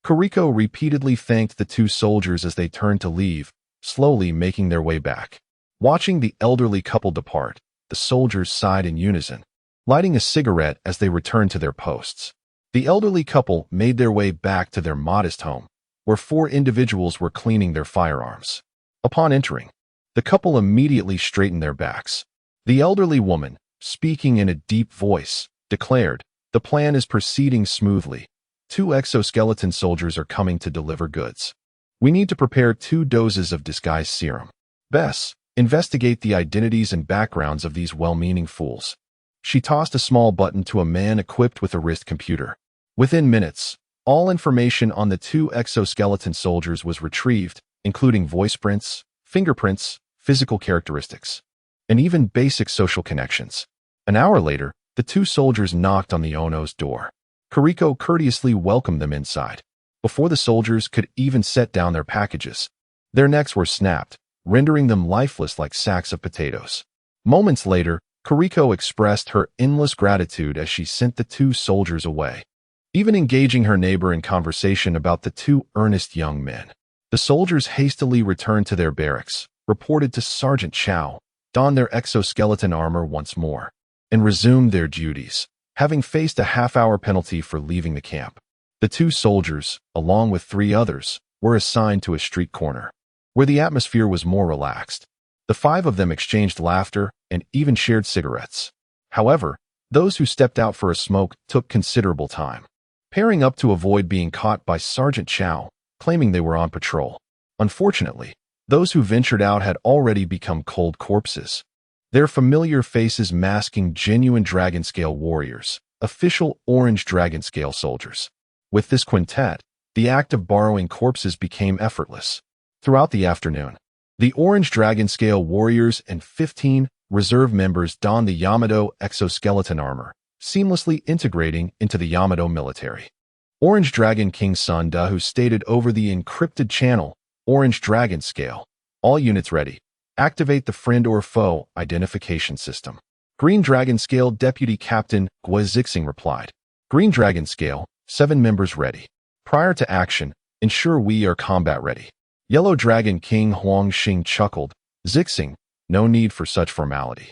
Kuriko repeatedly thanked the two soldiers as they turned to leave, slowly making their way back. Watching the elderly couple depart, the soldiers sighed in unison, lighting a cigarette as they returned to their posts. The elderly couple made their way back to their modest home, where 4 individuals were cleaning their firearms. Upon entering, the couple immediately straightened their backs. The elderly woman, speaking in a deep voice, declared, "The plan is proceeding smoothly. 2 exoskeleton soldiers are coming to deliver goods. We need to prepare 2 doses of disguise serum. Bess, investigate the identities and backgrounds of these well-meaning fools." She tossed a small button to a man equipped with a wrist computer. Within minutes, all information on the 2 exoskeleton soldiers was retrieved, including voice prints, fingerprints, physical characteristics, and even basic social connections. An hour later, the 2 soldiers knocked on the Ono's door. Kuriko courteously welcomed them inside. Before the soldiers could even set down their packages, their necks were snapped, rendering them lifeless like sacks of potatoes. Moments later, Kuriko expressed her endless gratitude as she sent the 2 soldiers away, even engaging her neighbor in conversation about the 2 earnest young men. The soldiers hastily returned to their barracks, reported to Sergeant Chow, donned their exoskeleton armor once more, and resumed their duties, having faced a half-hour penalty for leaving the camp. The 2 soldiers, along with 3 others, were assigned to a street corner, where the atmosphere was more relaxed. The 5 of them exchanged laughter and even shared cigarettes. However, those who stepped out for a smoke took considerable time, pairing up to avoid being caught by Sergeant Chow, claiming they were on patrol. Unfortunately, those who ventured out had already become cold corpses, their familiar faces masking genuine dragon-scale warriors, official orange dragon-scale soldiers. With this quintet, the act of borrowing corpses became effortless. Throughout the afternoon, the orange dragon-scale warriors and 15 reserve members donned the Yamato exoskeleton armor, seamlessly integrating into the Yamato military. Orange Dragon King Sun Dahu stated over the encrypted channel, "Orange Dragon Scale. All units ready. Activate the friend or foe identification system." Green Dragon Scale Deputy Captain Gua Zixing replied, "Green Dragon Scale, 7 members ready. Prior to action, ensure we are combat ready." Yellow Dragon King Huang Xing chuckled, "Zixing, no need for such formality.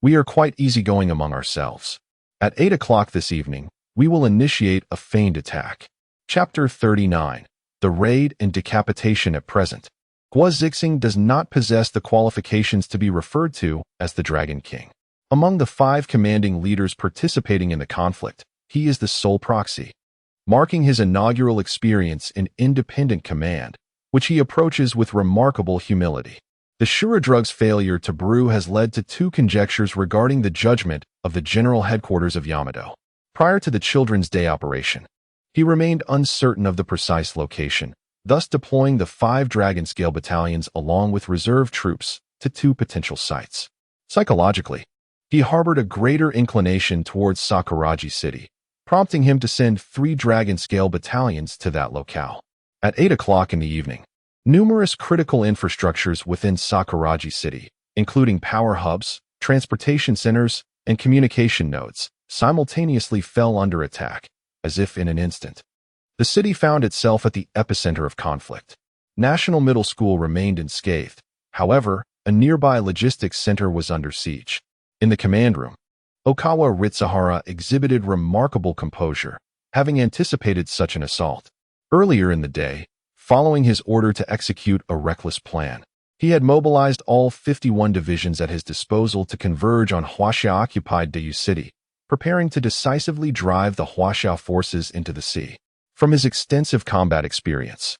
We are quite easygoing among ourselves. At 8 o'clock this evening, we will initiate a feigned attack. Chapter 39. The Raid and Decapitation at Present. Guo Zixing does not possess the qualifications to be referred to as the Dragon King. Among the 5 commanding leaders participating in the conflict, he is the sole proxy, marking his inaugural experience in independent command, which he approaches with remarkable humility. The Shuradrug's failure to brew has led to 2 conjectures regarding the judgment of the general headquarters of Yamato. Prior to the Children's Day operation, he remained uncertain of the precise location, thus deploying the 5 Dragon-scale battalions along with reserve troops to 2 potential sites. Psychologically, he harbored a greater inclination towards Sakuraji City, prompting him to send 3 Dragon-scale battalions to that locale. At 8 o'clock in the evening, numerous critical infrastructures within Sakuraji City, including power hubs, transportation centers, and communication nodes, simultaneously fell under attack, as if in an instant. The city found itself at the epicenter of conflict. National Middle School remained unscathed. However, a nearby logistics center was under siege. In the command room, Okawa Ritsuhara exhibited remarkable composure, having anticipated such an assault. Earlier in the day, following his order to execute a reckless plan, he had mobilized all 51 divisions at his disposal to converge on Huaxia-occupied Dayu City, preparing to decisively drive the Huaxia forces into the sea. From his extensive combat experience,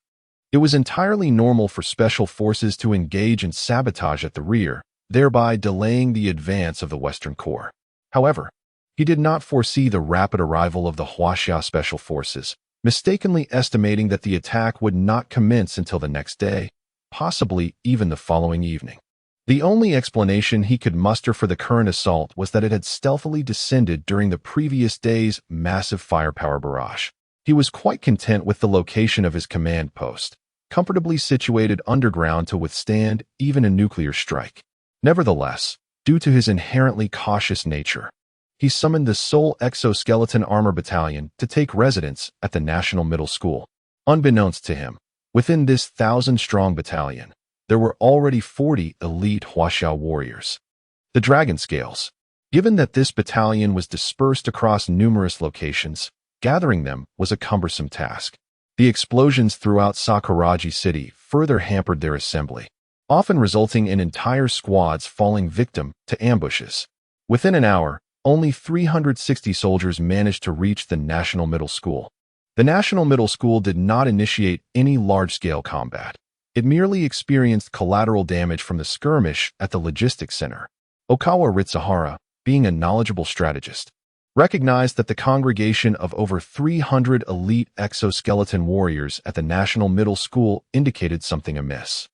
it was entirely normal for special forces to engage in sabotage at the rear, thereby delaying the advance of the Western Corps. However, he did not foresee the rapid arrival of the Huaxia Special Forces, mistakenly estimating that the attack would not commence until the next day, possibly even the following evening. The only explanation he could muster for the current assault was that it had stealthily descended during the previous day's massive firepower barrage. He was quite content with the location of his command post, comfortably situated underground to withstand even a nuclear strike. Nevertheless, due to his inherently cautious nature, he summoned the sole exoskeleton armor battalion to take residence at the National Middle School. Unbeknownst to him, within this 1,000-strong battalion, there were already 40 elite Huaxia warriors. The Dragon Scales. Given that this battalion was dispersed across numerous locations, gathering them was a cumbersome task. The explosions throughout Sakuraji City further hampered their assembly, often resulting in entire squads falling victim to ambushes. Within an hour, only 360 soldiers managed to reach the National Middle School. The National Middle School did not initiate any large-scale combat. It merely experienced collateral damage from the skirmish at the logistics center. Okawa Ritsuhara, being a knowledgeable strategist, recognized that the congregation of over 300 elite exoskeleton warriors at the National Middle School indicated something amiss.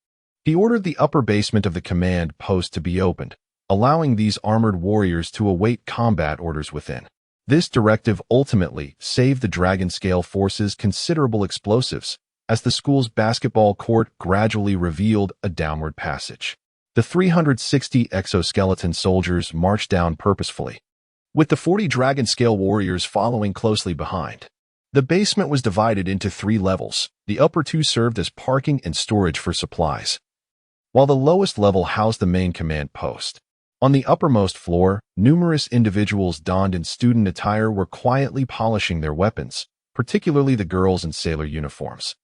He ordered the upper basement of the command post to be opened, allowing these armored warriors to await combat orders within. This directive ultimately saved the Dragon Scale forces considerable explosives, as the school's basketball court gradually revealed a downward passage. The 360 exoskeleton soldiers marched down purposefully, with the 40 Dragon Scale warriors following closely behind. The basement was divided into 3 levels. The upper 2 served as parking and storage for supplies, while the lowest level housed the main command post. On the uppermost floor, numerous individuals donned in student attire were quietly polishing their weapons, particularly the girls in sailor uniforms,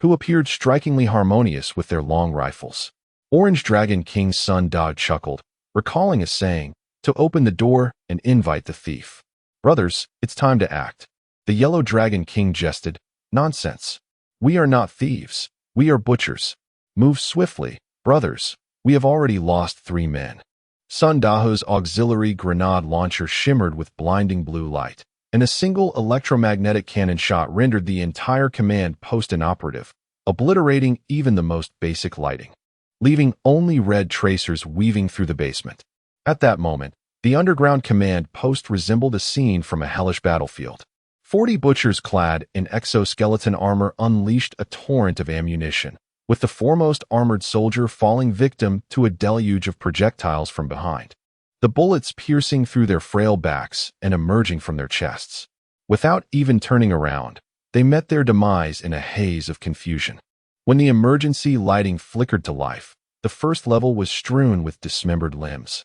who appeared strikingly harmonious with their long rifles. Orange Dragon King's son Dog chuckled, recalling a saying, to open the door and invite the thief. Brothers, it's time to act. The Yellow Dragon King jested, nonsense. We are not thieves. We are butchers. Move swiftly, brothers. We have already lost 3 men. Sun Daho's auxiliary grenade launcher shimmered with blinding blue light, and a single electromagnetic cannon shot rendered the entire command post inoperative, obliterating even the most basic lighting, leaving only red tracers weaving through the basement. At that moment, the underground command post resembled a scene from a hellish battlefield. 40 butchers clad in exoskeleton armor unleashed a torrent of ammunition, with the foremost armored soldier falling victim to a deluge of projectiles from behind, the bullets piercing through their frail backs and emerging from their chests. Without even turning around, they met their demise in a haze of confusion. When the emergency lighting flickered to life, the first level was strewn with dismembered limbs.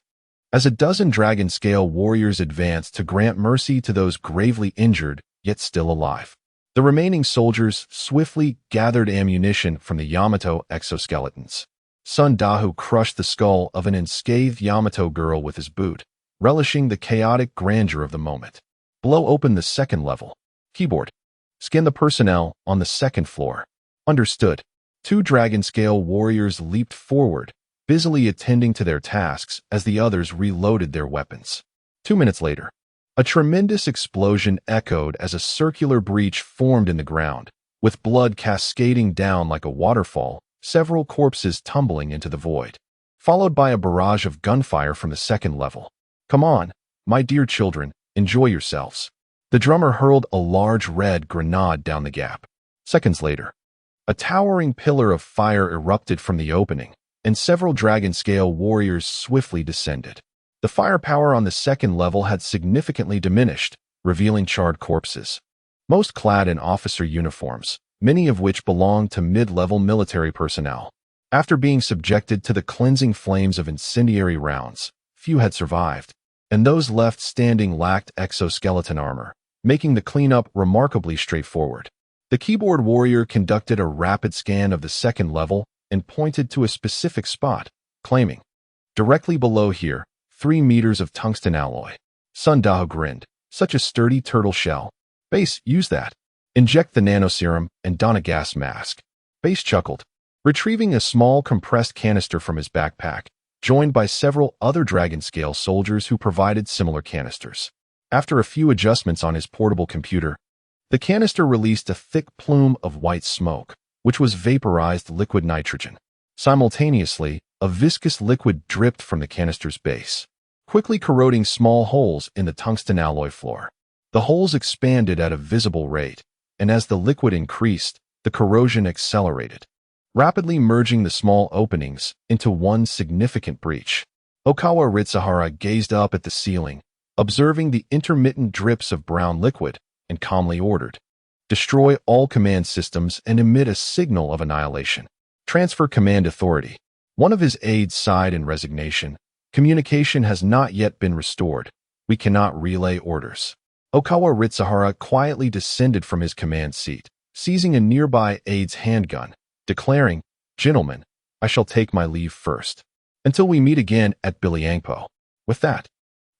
as a dozen dragon-scale warriors advanced to grant mercy to those gravely injured yet still alive. The remaining soldiers swiftly gathered ammunition from the Yamato exoskeletons. Sun Dahu crushed the skull of an unscathed Yamato girl with his boot, relishing the chaotic grandeur of the moment. Blow open the second level. Keyboard. Scan the personnel on the second floor. Understood. Two dragon-scale warriors leaped forward, busily attending to their tasks as the others reloaded their weapons. 2 minutes later, a tremendous explosion echoed as a circular breach formed in the ground, with blood cascading down like a waterfall, several corpses tumbling into the void, followed by a barrage of gunfire from the second level. Come on, my dear children, enjoy yourselves. The drummer hurled a large red grenade down the gap. Seconds later, a towering pillar of fire erupted from the opening, and several dragon-scale warriors swiftly descended. The firepower on the second level had significantly diminished, revealing charred corpses, most clad in officer uniforms, many of which belonged to mid-level military personnel. After being subjected to the cleansing flames of incendiary rounds, few had survived, and those left standing lacked exoskeleton armor, making the cleanup remarkably straightforward. The keyboard warrior conducted a rapid scan of the second level and pointed to a specific spot, claiming, "Directly below here, 3 meters of tungsten alloy." Sun Dahu grinned. "Such a sturdy turtle shell. Base, use that. Inject the nanoserum and don a gas mask." Base chuckled, retrieving a small compressed canister from his backpack, joined by several other dragon-scale soldiers who provided similar canisters. After a few adjustments on his portable computer, the canister released a thick plume of white smoke, which was vaporized liquid nitrogen. Simultaneously, a viscous liquid dripped from the canister's base, quickly corroding small holes in the tungsten alloy floor. The holes expanded at a visible rate, and as the liquid increased, the corrosion accelerated, rapidly merging the small openings into one significant breach. Okawa Ritsuhara gazed up at the ceiling, observing the intermittent drips of brown liquid, and calmly ordered, "Destroy all command systems and emit a signal of annihilation. Transfer command authority." One of his aides sighed in resignation. "Communication has not yet been restored. We cannot relay orders." Okawa Ritsuhara quietly descended from his command seat, seizing a nearby aide's handgun, declaring, "Gentlemen, I shall take my leave first. Until we meet again at Biliangpo." With that,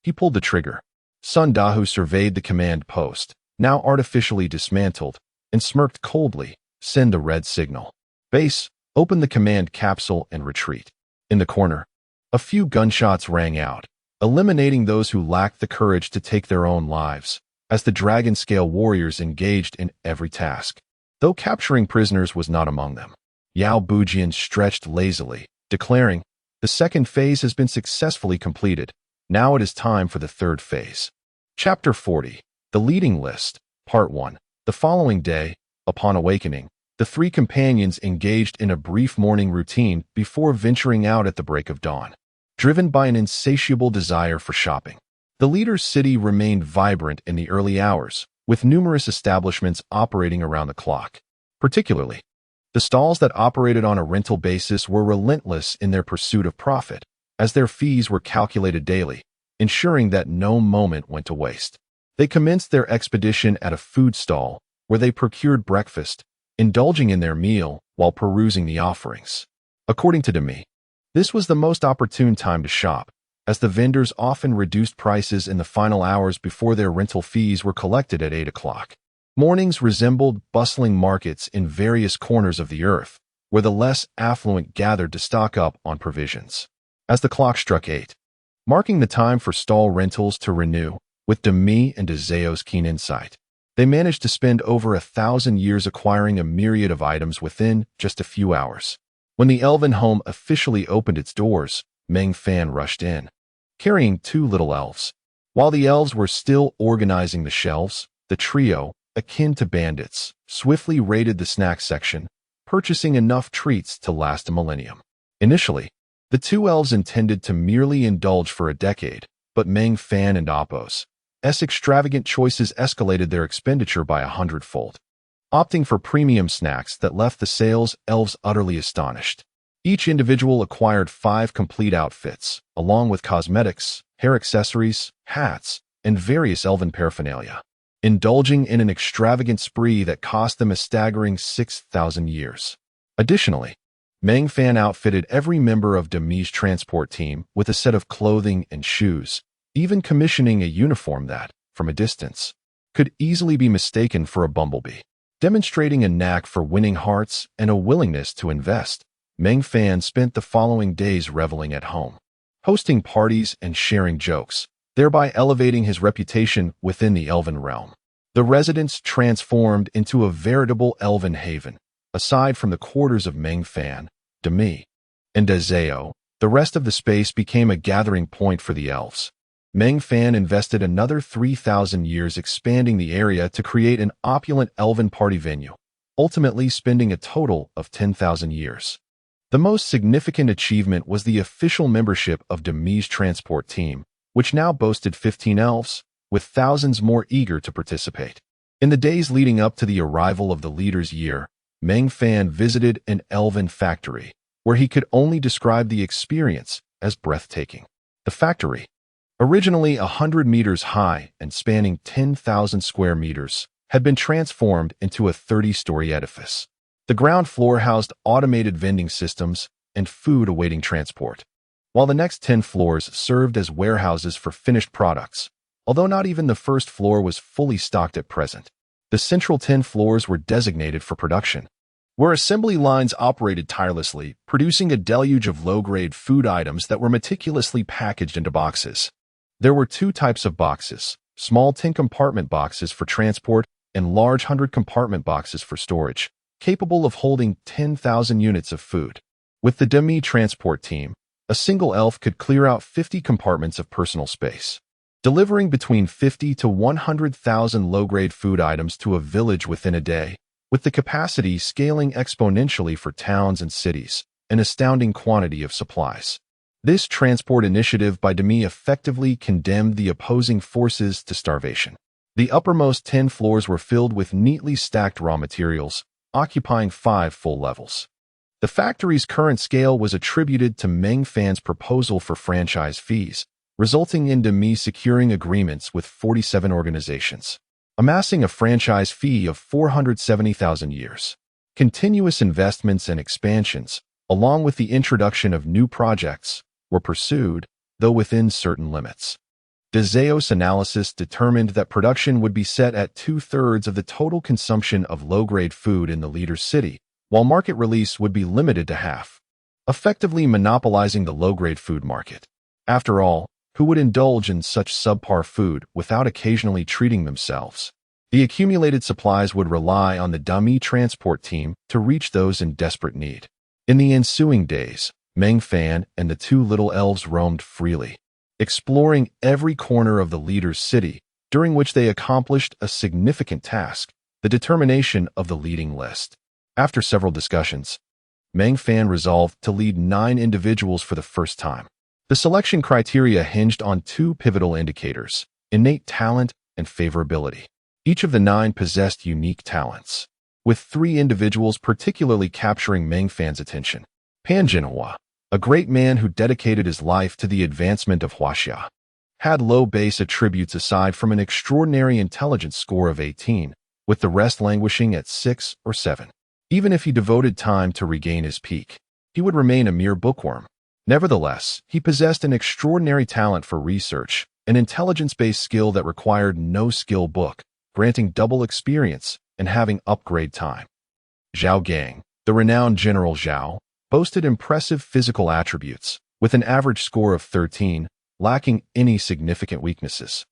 he pulled the trigger. Sun Dahu surveyed the command post, now artificially dismantled, and smirked coldly. "Send the red signal. Base, open the command capsule and retreat." In the corner, a few gunshots rang out, eliminating those who lacked the courage to take their own lives, as the dragon-scale warriors engaged in every task. Though capturing prisoners was not among them, Yao Bujian stretched lazily, declaring, "The second phase has been successfully completed. Now it is time for the third phase." Chapter 40. The Leading List, Part 1. The following day, upon awakening, the three companions engaged in a brief morning routine before venturing out at the break of dawn. Driven by an insatiable desire for shopping, the leader's city remained vibrant in the early hours, with numerous establishments operating around the clock. Particularly, the stalls that operated on a rental basis were relentless in their pursuit of profit, as their fees were calculated daily, ensuring that no moment went to waste. They commenced their expedition at a food stall, where they procured breakfast, indulging in their meal while perusing the offerings. According to Demi, this was the most opportune time to shop, as the vendors often reduced prices in the final hours before their rental fees were collected at 8 o'clock. Mornings resembled bustling markets in various corners of the earth, where the less affluent gathered to stock up on provisions. As the clock struck 8, marking the time for stall rentals to renew, with Demi and Dezeo's keen insight, they managed to spend over 1,000 years acquiring a myriad of items within just a few hours. When the elven home officially opened its doors, Meng Fan rushed in, carrying 2 little elves. While the elves were still organizing the shelves, the trio, akin to bandits, swiftly raided the snack section, purchasing enough treats to last a millennium. Initially, the 2 elves intended to merely indulge for a decade, but Meng Fan and Apos' extravagant choices escalated their expenditure by 100-fold, opting for premium snacks that left the sales elves utterly astonished. Each individual acquired 5 complete outfits, along with cosmetics, hair accessories, hats, and various elven paraphernalia, indulging in an extravagant spree that cost them a staggering 6,000 years. Additionally, Meng Fan outfitted every member of Demi's transport team with a set of clothing and shoes, even commissioning a uniform that, from a distance, could easily be mistaken for a bumblebee. Demonstrating a knack for winning hearts and a willingness to invest, Meng Fan spent the following days reveling at home, hosting parties and sharing jokes, thereby elevating his reputation within the elven realm. The residence transformed into a veritable elven haven. Aside from the quarters of Meng Fan, Demi, and Dezeo, the rest of the space became a gathering point for the elves. Meng Fan invested another 3,000 years expanding the area to create an opulent elven party venue, ultimately spending a total of 10,000 years. The most significant achievement was the official membership of Demi's transport team, which now boasted 15 elves, with thousands more eager to participate. In the days leading up to the arrival of the leader's year, Meng Fan visited an elven factory, where he could only describe the experience as breathtaking. The factory, originally 100 meters high and spanning 10,000 square meters, had been transformed into a 30-story edifice. The ground floor housed automated vending systems and food awaiting transport, while the next 10 floors served as warehouses for finished products, although not even the first floor was fully stocked at present. The central 10 floors were designated for production, where assembly lines operated tirelessly, producing a deluge of low-grade food items that were meticulously packaged into boxes. There were 2 types of boxes, small 10-compartment boxes for transport and large 100-compartment boxes for storage, capable of holding 10,000 units of food. With the Demi transport team, a single elf could clear out 50 compartments of personal space, delivering between 50 to 100,000 low-grade food items to a village within a day, with the capacity scaling exponentially for towns and cities, an astounding quantity of supplies. This transport initiative by Demi effectively condemned the opposing forces to starvation. The uppermost 10 floors were filled with neatly stacked raw materials, occupying 5 full levels. The factory's current scale was attributed to Meng Fan's proposal for franchise fees, resulting in Demi securing agreements with 47 organizations, amassing a franchise fee of 470,000 years. Continuous investments and expansions, along with the introduction of new projects, were pursued, though within certain limits. Dezeo's analysis determined that production would be set at 2/3 of the total consumption of low-grade food in the leader's city, while market release would be limited to half, effectively monopolizing the low-grade food market. After all, who would indulge in such subpar food without occasionally treating themselves? The accumulated supplies would rely on the Demi transport team to reach those in desperate need. In the ensuing days, Meng Fan and the 2 little elves roamed freely, exploring every corner of the leader's city, during which they accomplished a significant task, the determination of the leading list. After several discussions, Meng Fan resolved to lead 9 individuals for the first time. The selection criteria hinged on 2 pivotal indicators: innate talent and favorability. Each of the 9 possessed unique talents, with 3 individuals particularly capturing Meng Fan's attention. Pan Jinhua, a great man who dedicated his life to the advancement of Huaxia, had low base attributes aside from an extraordinary intelligence score of 18, with the rest languishing at 6 or 7. Even if he devoted time to regain his peak, he would remain a mere bookworm. Nevertheless, he possessed an extraordinary talent for research, an intelligence-based skill that required no skill book, granting double experience and having upgrade time. Zhao Gang, the renowned General Zhao, boasted impressive physical attributes, with an average score of 13, lacking any significant weaknesses.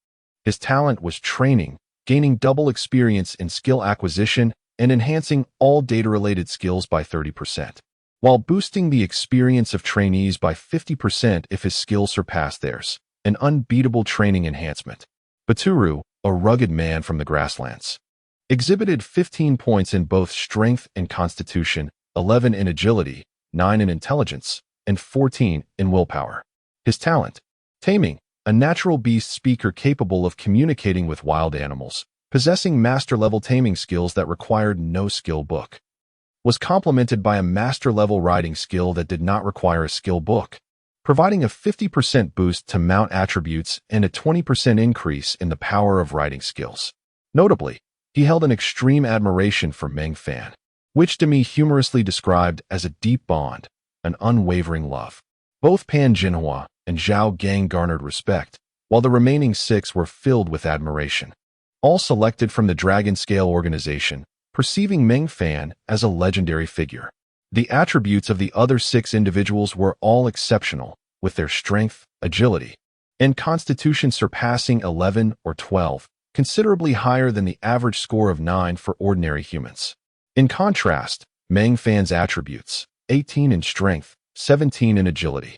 His talent was training, gaining double experience in skill acquisition and enhancing all data-related skills by 30%. While boosting the experience of trainees by 50% if his skills surpassed theirs, an unbeatable training enhancement. Baturu, a rugged man from the grasslands, exhibited 15 points in both strength and constitution, 11 in agility, 9 in intelligence, and 14 in willpower. His talent: taming, a natural beast speaker capable of communicating with wild animals, possessing master-level taming skills that required no skill book. was complemented by a master-level riding skill that did not require a skill book, providing a 50% boost to mount attributes and a 20% increase in the power of riding skills. Notably, he held an extreme admiration for Meng Fan, which Demi humorously described as a deep bond, an unwavering love. Both Pan Jinhua and Zhao Gang garnered respect, while the remaining 6 were filled with admiration. All selected from the Dragon Scale organization, perceiving Meng Fan as a legendary figure. The attributes of the other 6 individuals were all exceptional, with their strength, agility, and constitution surpassing 11 or 12, considerably higher than the average score of 9 for ordinary humans. In contrast, Meng Fan's attributes, 18 in strength, 17 in agility,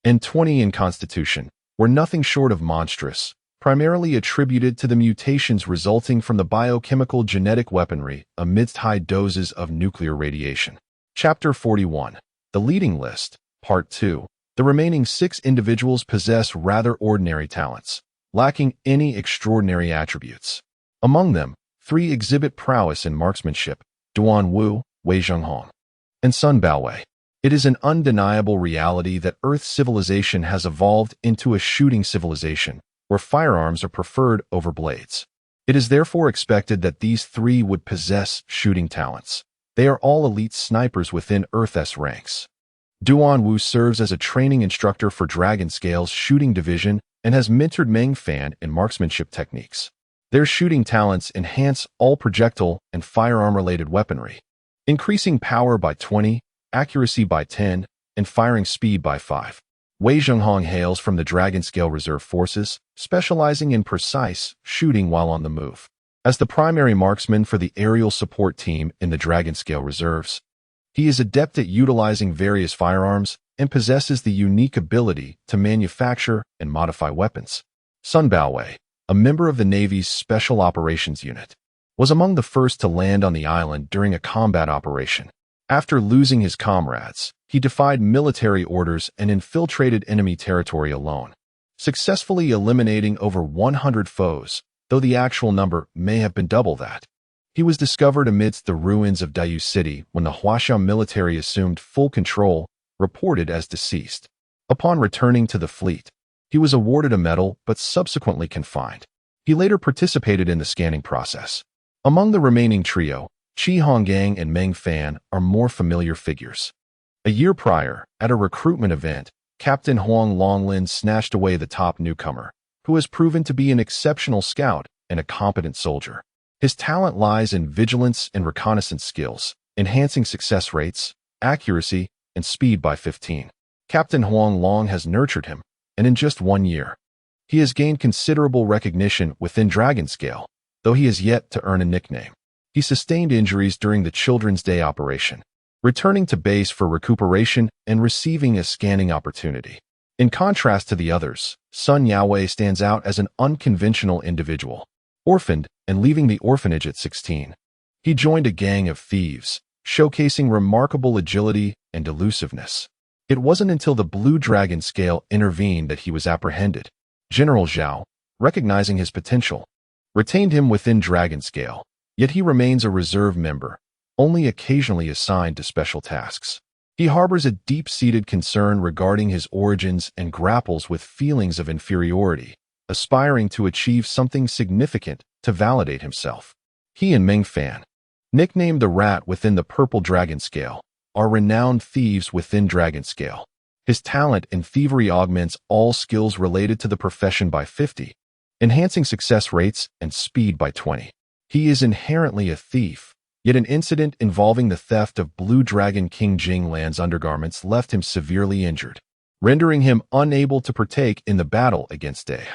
and 20 in constitution, were nothing short of monstrous, primarily attributed to the mutations resulting from the biochemical genetic weaponry amidst high doses of nuclear radiation. Chapter 41. The Leading List, Part 2. The remaining 6 individuals possess rather ordinary talents, lacking any extraordinary attributes. Among them, 3 exhibit prowess in marksmanship: Duan Wu, Wei Zhenghong, and Sun Baowei. It is an undeniable reality that Earth's civilization has evolved into a shooting civilization, where firearms are preferred over blades. It is therefore expected that these 3 would possess shooting talents. They are all elite snipers within Earth's ranks. Duan Wu serves as a training instructor for Dragon Scale's shooting division and has mentored Meng Fan in marksmanship techniques. Their shooting talents enhance all projectile and firearm-related weaponry, increasing power by 20, accuracy by 10, and firing speed by 5. Wei Zhenghong hails from the Dragon Scale Reserve Forces, specializing in precise shooting while on the move. As the primary marksman for the aerial support team in the Dragon Scale Reserves, he is adept at utilizing various firearms and possesses the unique ability to manufacture and modify weapons. Sun Baowei, a member of the Navy's Special Operations Unit, was among the first to land on the island during a combat operation. After losing his comrades, he defied military orders and infiltrated enemy territory alone, successfully eliminating over 100 foes, though the actual number may have been double that. He was discovered amidst the ruins of Dayu City when the Huaxiao military assumed full control, reported as deceased. Upon returning to the fleet, he was awarded a medal but subsequently confined. He later participated in the scanning process. Among the remaining trio, Qi Honggang and Meng Fan are more familiar figures. A year prior, at a recruitment event, Captain Huang Longlin snatched away the top newcomer, who has proven to be an exceptional scout and a competent soldier. His talent lies in vigilance and reconnaissance skills, enhancing success rates, accuracy, and speed by 15. Captain Huang Long has nurtured him, and in just 1 year, he has gained considerable recognition within Dragon Scale, though he has yet to earn a nickname. He sustained injuries during the Children's Day operation, returning to base for recuperation and receiving a scanning opportunity. In contrast to the others, Sun Yaowei stands out as an unconventional individual, orphaned and leaving the orphanage at 16. He joined a gang of thieves, showcasing remarkable agility and elusiveness. It wasn't until the Blue Dragon Scale intervened that he was apprehended. General Zhao, recognizing his potential, retained him within Dragon Scale, yet he remains a reserve member, only occasionally assigned to special tasks. He harbors a deep-seated concern regarding his origins and grapples with feelings of inferiority, aspiring to achieve something significant to validate himself. He and Meng Fan, nicknamed the Rat within the Purple Dragon Scale, are renowned thieves within Dragon Scale. His talent in thievery augments all skills related to the profession by 50, enhancing success rates and speed by 20. He is inherently a thief, yet an incident involving the theft of Blue Dragon King Jinglan's undergarments left him severely injured, rendering him unable to partake in the battle against Dai.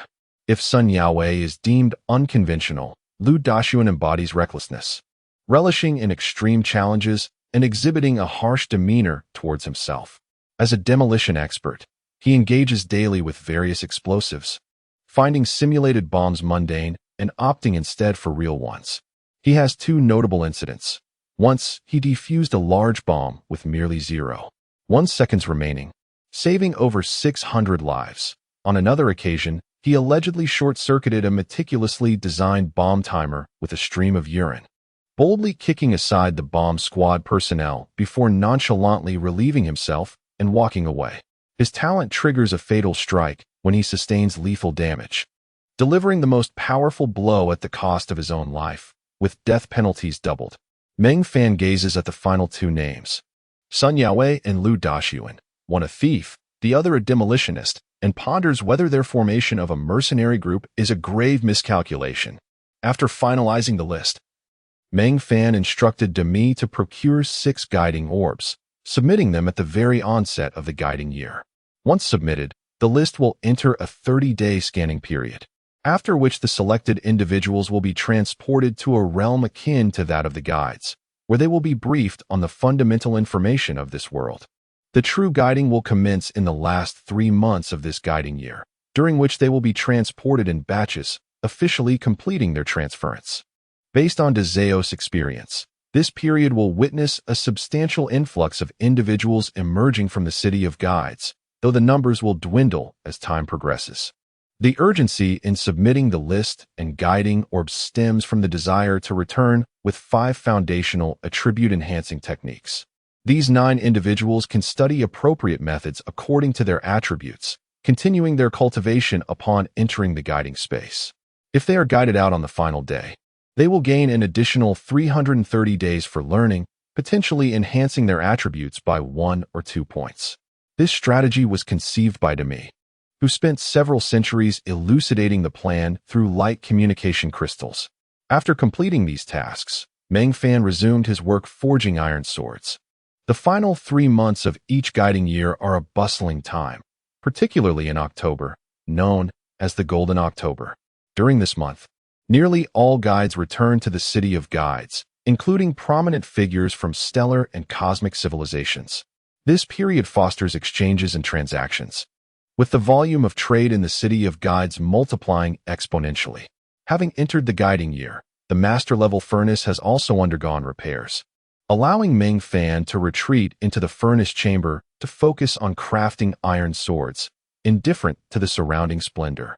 If Sun Yaowei is deemed unconventional, Lu Dashuan embodies recklessness, relishing in extreme challenges and exhibiting a harsh demeanor towards himself. As a demolition expert, he engages daily with various explosives, finding simulated bombs mundane and opting instead for real ones. He has 2 notable incidents. Once, he defused a large bomb with merely 0.1 seconds remaining, saving over 600 lives. On another occasion, he allegedly short-circuited a meticulously designed bomb timer with a stream of urine, boldly kicking aside the bomb squad personnel before nonchalantly relieving himself and walking away. His talent triggers a fatal strike when he sustains lethal damage, delivering the most powerful blow at the cost of his own life, with death penalties doubled. Meng Fan gazes at the final two names, Sun Yaowei and Lu Daxuan, one a thief, the other a demolitionist, and ponders whether their formation of a mercenary group is a grave miscalculation. After finalizing the list, Meng Fan instructed Demi to procure 6 guiding orbs, submitting them at the very onset of the guiding year. Once submitted, the list will enter a 30-day scanning period, after which the selected individuals will be transported to a realm akin to that of the guides, where they will be briefed on the fundamental information of this world. The true guiding will commence in the last 3 months of this guiding year, during which they will be transported in batches, officially completing their transference. Based on Dezeos' experience, this period will witness a substantial influx of individuals emerging from the city of guides, though the numbers will dwindle as time progresses. The urgency in submitting the list and guiding orbs stems from the desire to return with 5 foundational attribute-enhancing techniques. These 9 individuals can study appropriate methods according to their attributes, continuing their cultivation upon entering the guiding space. If they are guided out on the final day, they will gain an additional 330 days for learning, potentially enhancing their attributes by 1 or 2 points. This strategy was conceived by Demi, who spent several centuries elucidating the plan through light communication crystals. After completing these tasks, Meng Fan resumed his work forging iron swords. The final 3 months of each guiding year are a bustling time, particularly in October, known as the Golden October. During this month, nearly all guides return to the City of Guides, including prominent figures from stellar and cosmic civilizations. This period fosters exchanges and transactions, with the volume of trade in the City of Guides multiplying exponentially. Having entered the guiding year, the master-level furnace has also undergone repairs, allowing Meng Fan to retreat into the furnace chamber to focus on crafting iron swords, indifferent to the surrounding splendor.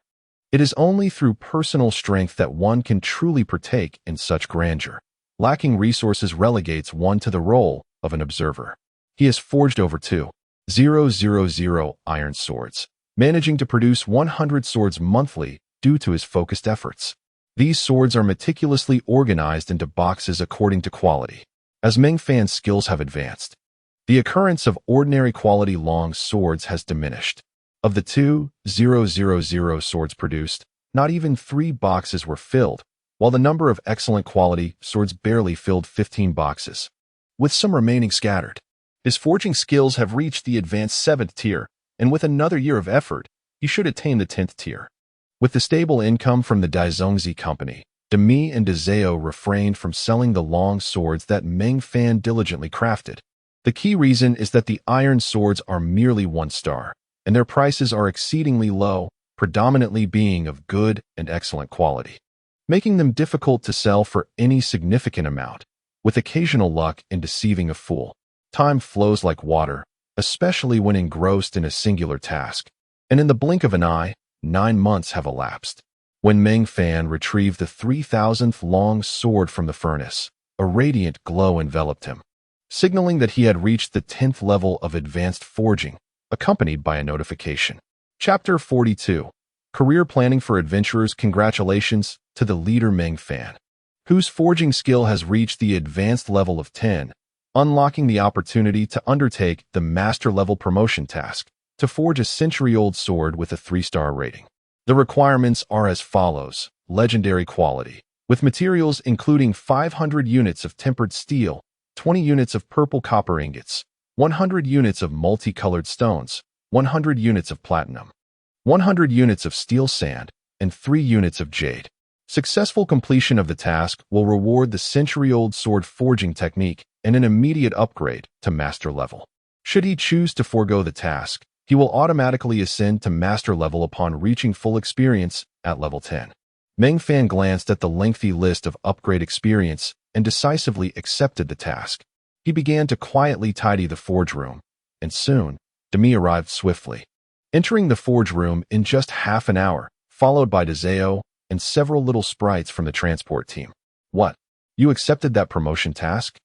It is only through personal strength that one can truly partake in such grandeur. Lacking resources relegates one to the role of an observer. He has forged over 2,000 iron swords, managing to produce 100 swords monthly due to his focused efforts. These swords are meticulously organized into boxes according to quality. As Meng Fan's skills have advanced, the occurrence of ordinary quality long swords has diminished. Of the 2,000 swords produced, not even 3 boxes were filled, while the number of excellent quality swords barely filled 15 boxes, with some remaining scattered. His forging skills have reached the advanced 7th tier, and with another year of effort, he should attain the 10th tier. With the stable income from the Daizongzi company, Demi and Dezeo refrained from selling the long swords that Meng Fan diligently crafted. The key reason is that the iron swords are merely 1 star, and their prices are exceedingly low, predominantly being of good and excellent quality, making them difficult to sell for any significant amount, with occasional luck in deceiving a fool. Time flows like water, especially when engrossed in a singular task, and in the blink of an eye, 9 months have elapsed. When Meng Fan retrieved the 3,000th long sword from the furnace, a radiant glow enveloped him, signaling that he had reached the 10th level of advanced forging, accompanied by a notification. Chapter 42. Career Planning for Adventurers. Congratulations to the leader Meng Fan, whose forging skill has reached the advanced level of 10, unlocking the opportunity to undertake the master-level promotion task to forge a century-old sword with a 3-star rating. The requirements are as follows: legendary quality, with materials including 500 units of tempered steel, 20 units of purple copper ingots, 100 units of multicolored stones, 100 units of platinum, 100 units of steel sand, and 3 units of jade. Successful completion of the task will reward the century-old sword forging technique and an immediate upgrade to master level. Should he choose to forego the task, he will automatically ascend to master level upon reaching full experience at level 10. Meng Fan glanced at the lengthy list of upgrade experience and decisively accepted the task. He began to quietly tidy the forge room, and soon, Demi arrived swiftly, entering the forge room in just half an hour, followed by Dezeo and several little sprites from the transport team. What? You accepted that promotion task?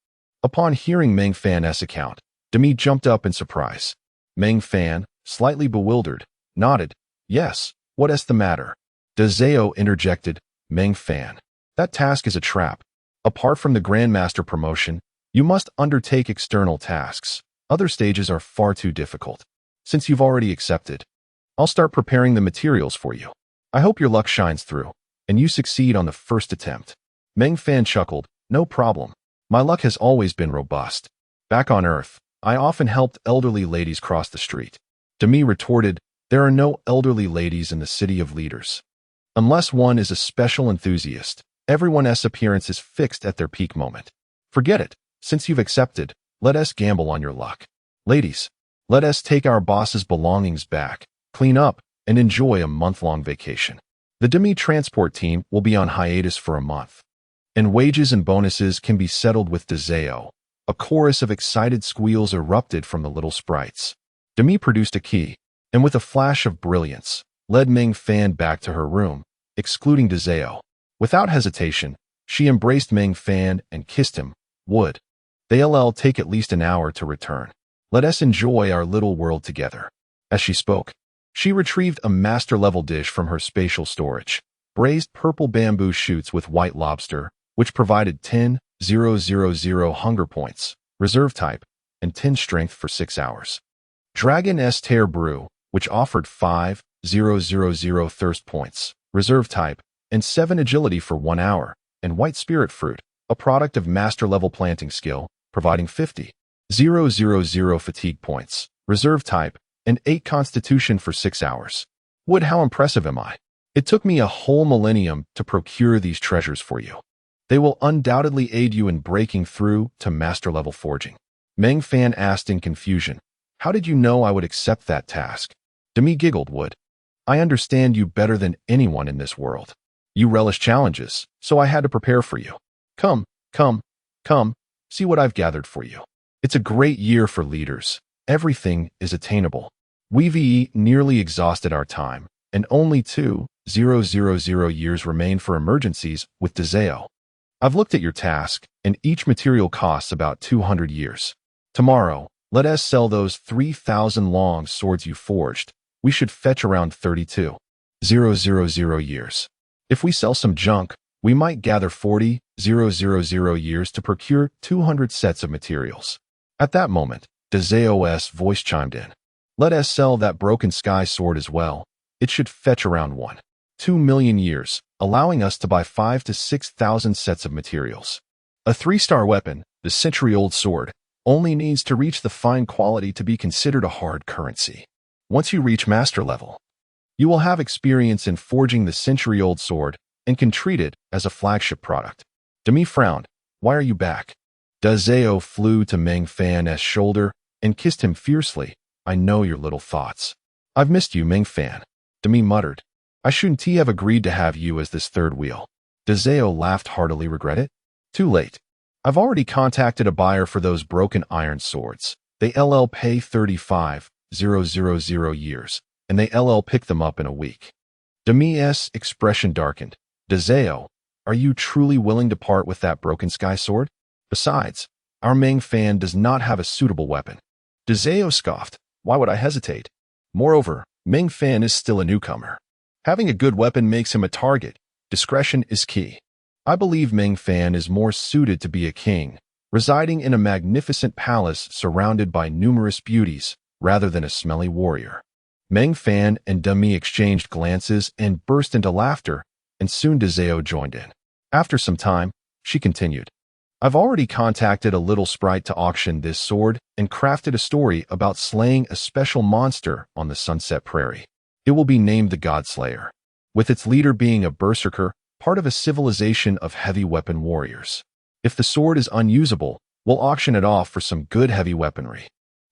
Upon hearing Meng Fan's account, Demi jumped up in surprise. Meng Fan, slightly bewildered, nodded. Yes, what is the matter? Dazeo interjected. Meng Fan. That task is a trap. Apart from the Grandmaster promotion, you must undertake external tasks. Other stages are far too difficult. Since you've already accepted, I'll start preparing the materials for you. I hope your luck shines through, and you succeed on the first attempt. Meng Fan chuckled. No problem. My luck has always been robust. Back on Earth, I often helped elderly ladies cross the street. Demi retorted, there are no elderly ladies in the city of leaders. Unless one is a special enthusiast, everyone's appearance is fixed at their peak moment. Forget it. Since you've accepted, let us gamble on your luck. Ladies, let us take our boss's belongings back, clean up, and enjoy a month-long vacation. The Demi transport team will be on hiatus for a month, and wages and bonuses can be settled with Dazeo. A chorus of excited squeals erupted from the little sprites. Demi produced a key, and with a flash of brilliance, led Meng Fan back to her room, excluding Dazeo. Without hesitation, she embraced Meng Fan and kissed him. Would they'll take at least an hour to return. Let us enjoy our little world together. As she spoke, she retrieved a master-level dish from her spatial storage, braised purple bamboo shoots with white lobster, which provided 10,000 hunger points, reserve type, and 10 strength for 6 hours. Dragon Terre Brew, which offered 5,000 thirst points, reserve type, and 7 agility for 1 hour, and white spirit fruit, a product of master-level planting skill, providing 50,000 fatigue points, reserve type, and 8 constitution for 6 hours. Would, how impressive am I? It took me a whole millennium to procure these treasures for you. They will undoubtedly aid you in breaking through to master-level forging. Meng Fan asked in confusion, how did you know I would accept that task? Demi giggled. Would, I understand you better than anyone in this world. You relish challenges, so I had to prepare for you. Come, see what I've gathered for you. It's a great year for leaders. Everything is attainable. We've nearly exhausted our time, and only 2,000 years remain for emergencies with Dazeo. I've looked at your task, and each material costs about 200 years. Tomorrow, let us sell those 3,000 long swords you forged. We should fetch around 32,000 years. If we sell some junk, we might gather 40,000 years to procure 200 sets of materials. At that moment, Dazeo's voice chimed in. Let us sell that broken sky sword as well. It should fetch around 1.2 million years, allowing us to buy 5,000 to 6,000 sets of materials. A 3-star weapon, the century-old sword, only needs to reach the fine quality to be considered a hard currency. Once you reach master level, you will have experience in forging the century-old sword and can treat it as a flagship product. Demi frowned. Why are you back? Dazeo flew to Meng Fan's shoulder and kissed him fiercely. I know your little thoughts. I've missed you, Meng Fan. Demi muttered. I shouldn't have agreed to have you as this third wheel. Dazeo laughed heartily. Regret it? Too late. I've already contacted a buyer for those broken iron swords. They pay 35,000 years, and they pick them up in a week. Demi's expression darkened. Dazeo, are you truly willing to part with that broken sky sword? Besides, our Meng Fan does not have a suitable weapon. Dazeo scoffed. Why would I hesitate? Moreover, Meng Fan is still a newcomer. Having a good weapon makes him a target. Discretion is key. I believe Meng Fan is more suited to be a king, residing in a magnificent palace surrounded by numerous beauties, rather than a smelly warrior. Meng Fan and Demi exchanged glances and burst into laughter, and soon Dazeo joined in. After some time, she continued. I've already contacted a little sprite to auction this sword and crafted a story about slaying a special monster on the Sunset Prairie. It will be named the Godslayer, with its leader being a berserker, part of a civilization of heavy weapon warriors. If the sword is unusable, we'll auction it off for some good heavy weaponry.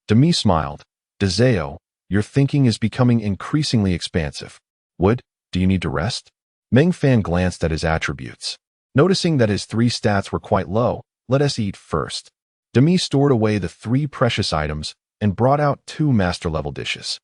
Demi smiled. Dazeo, your thinking is becoming increasingly expansive. Would, do you need to rest? Meng Fan glanced at his attributes. Noticing that his 3 stats were quite low, let us eat first. Demi stored away the 3 precious items and brought out 2 master-level dishes.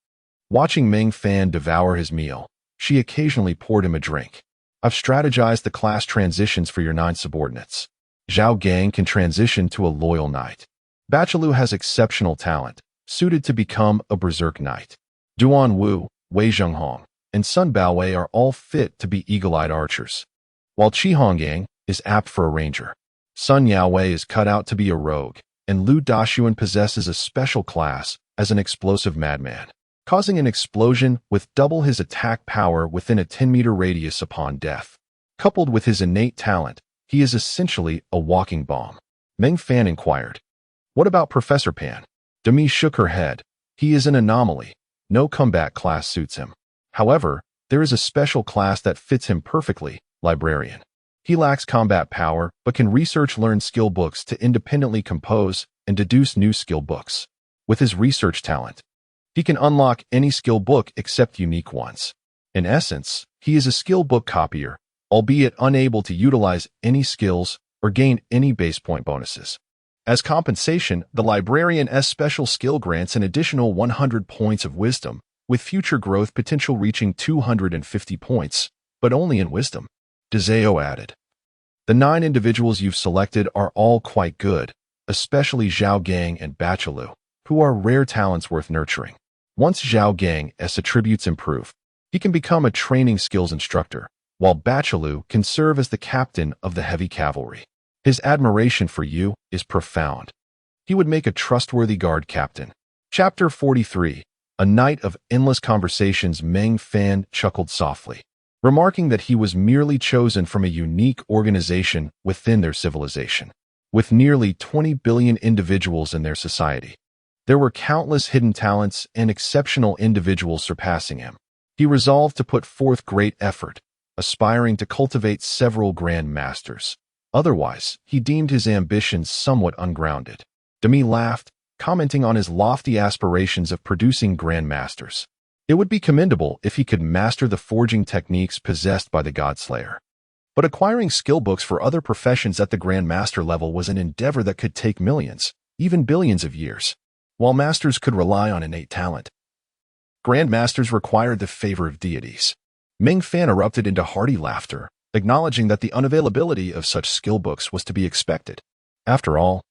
Watching Meng Fan devour his meal, she occasionally poured him a drink. I've strategized the class transitions for your 9 subordinates. Zhao Gang can transition to a loyal knight. Bachelou has exceptional talent, suited to become a berserk knight. Duan Wu, Wei Zhenghong, and Sun Baowei are all fit to be eagle-eyed archers, while Qi Hongyang is apt for a ranger. Sun Yaowei is cut out to be a rogue, and Lu Daxuan possesses a special class as an explosive madman, causing an explosion with double his attack power within a 10-meter radius upon death. Coupled with his innate talent, he is essentially a walking bomb. Meng Fan inquired, "What about Professor Pan?" Demi shook her head. "He is an anomaly. No combat class suits him. However, there is a special class that fits him perfectly, librarian. He lacks combat power, but can learn skill books to independently compose and deduce new skill books. With his research talent, he can unlock any skill book except unique ones. In essence, he is a skill book copier, albeit unable to utilize any skills or gain any base point bonuses. As compensation, the librarian's special skill grants an additional 100 points of wisdom, with future growth potential reaching 250 points, but only in wisdom." Dezeo added, "The 9 individuals you've selected are all quite good, especially Zhao Gang and Bachelou, who are rare talents worth nurturing. Once Zhao Gang's attributes improve, he can become a training skills instructor, while Bachelou can serve as the captain of the heavy cavalry. His admiration for you is profound. He would make a trustworthy guard captain." Chapter 43. A night of endless conversations. Meng Fan chuckled softly, remarking that he was merely chosen from a unique organization within their civilization. With nearly 20 billion individuals in their society, there were countless hidden talents and exceptional individuals surpassing him. He resolved to put forth great effort, aspiring to cultivate several grand masters. Otherwise, he deemed his ambitions somewhat ungrounded. Demi laughed, commenting on his lofty aspirations of producing grandmasters. It would be commendable if he could master the forging techniques possessed by the Godslayer. But acquiring skill books for other professions at the grandmaster level was an endeavor that could take millions, even billions of years, while masters could rely on innate talent. Grandmasters required the favor of deities. Meng Fan erupted into hearty laughter, acknowledging that the unavailability of such skill books was to be expected. After all,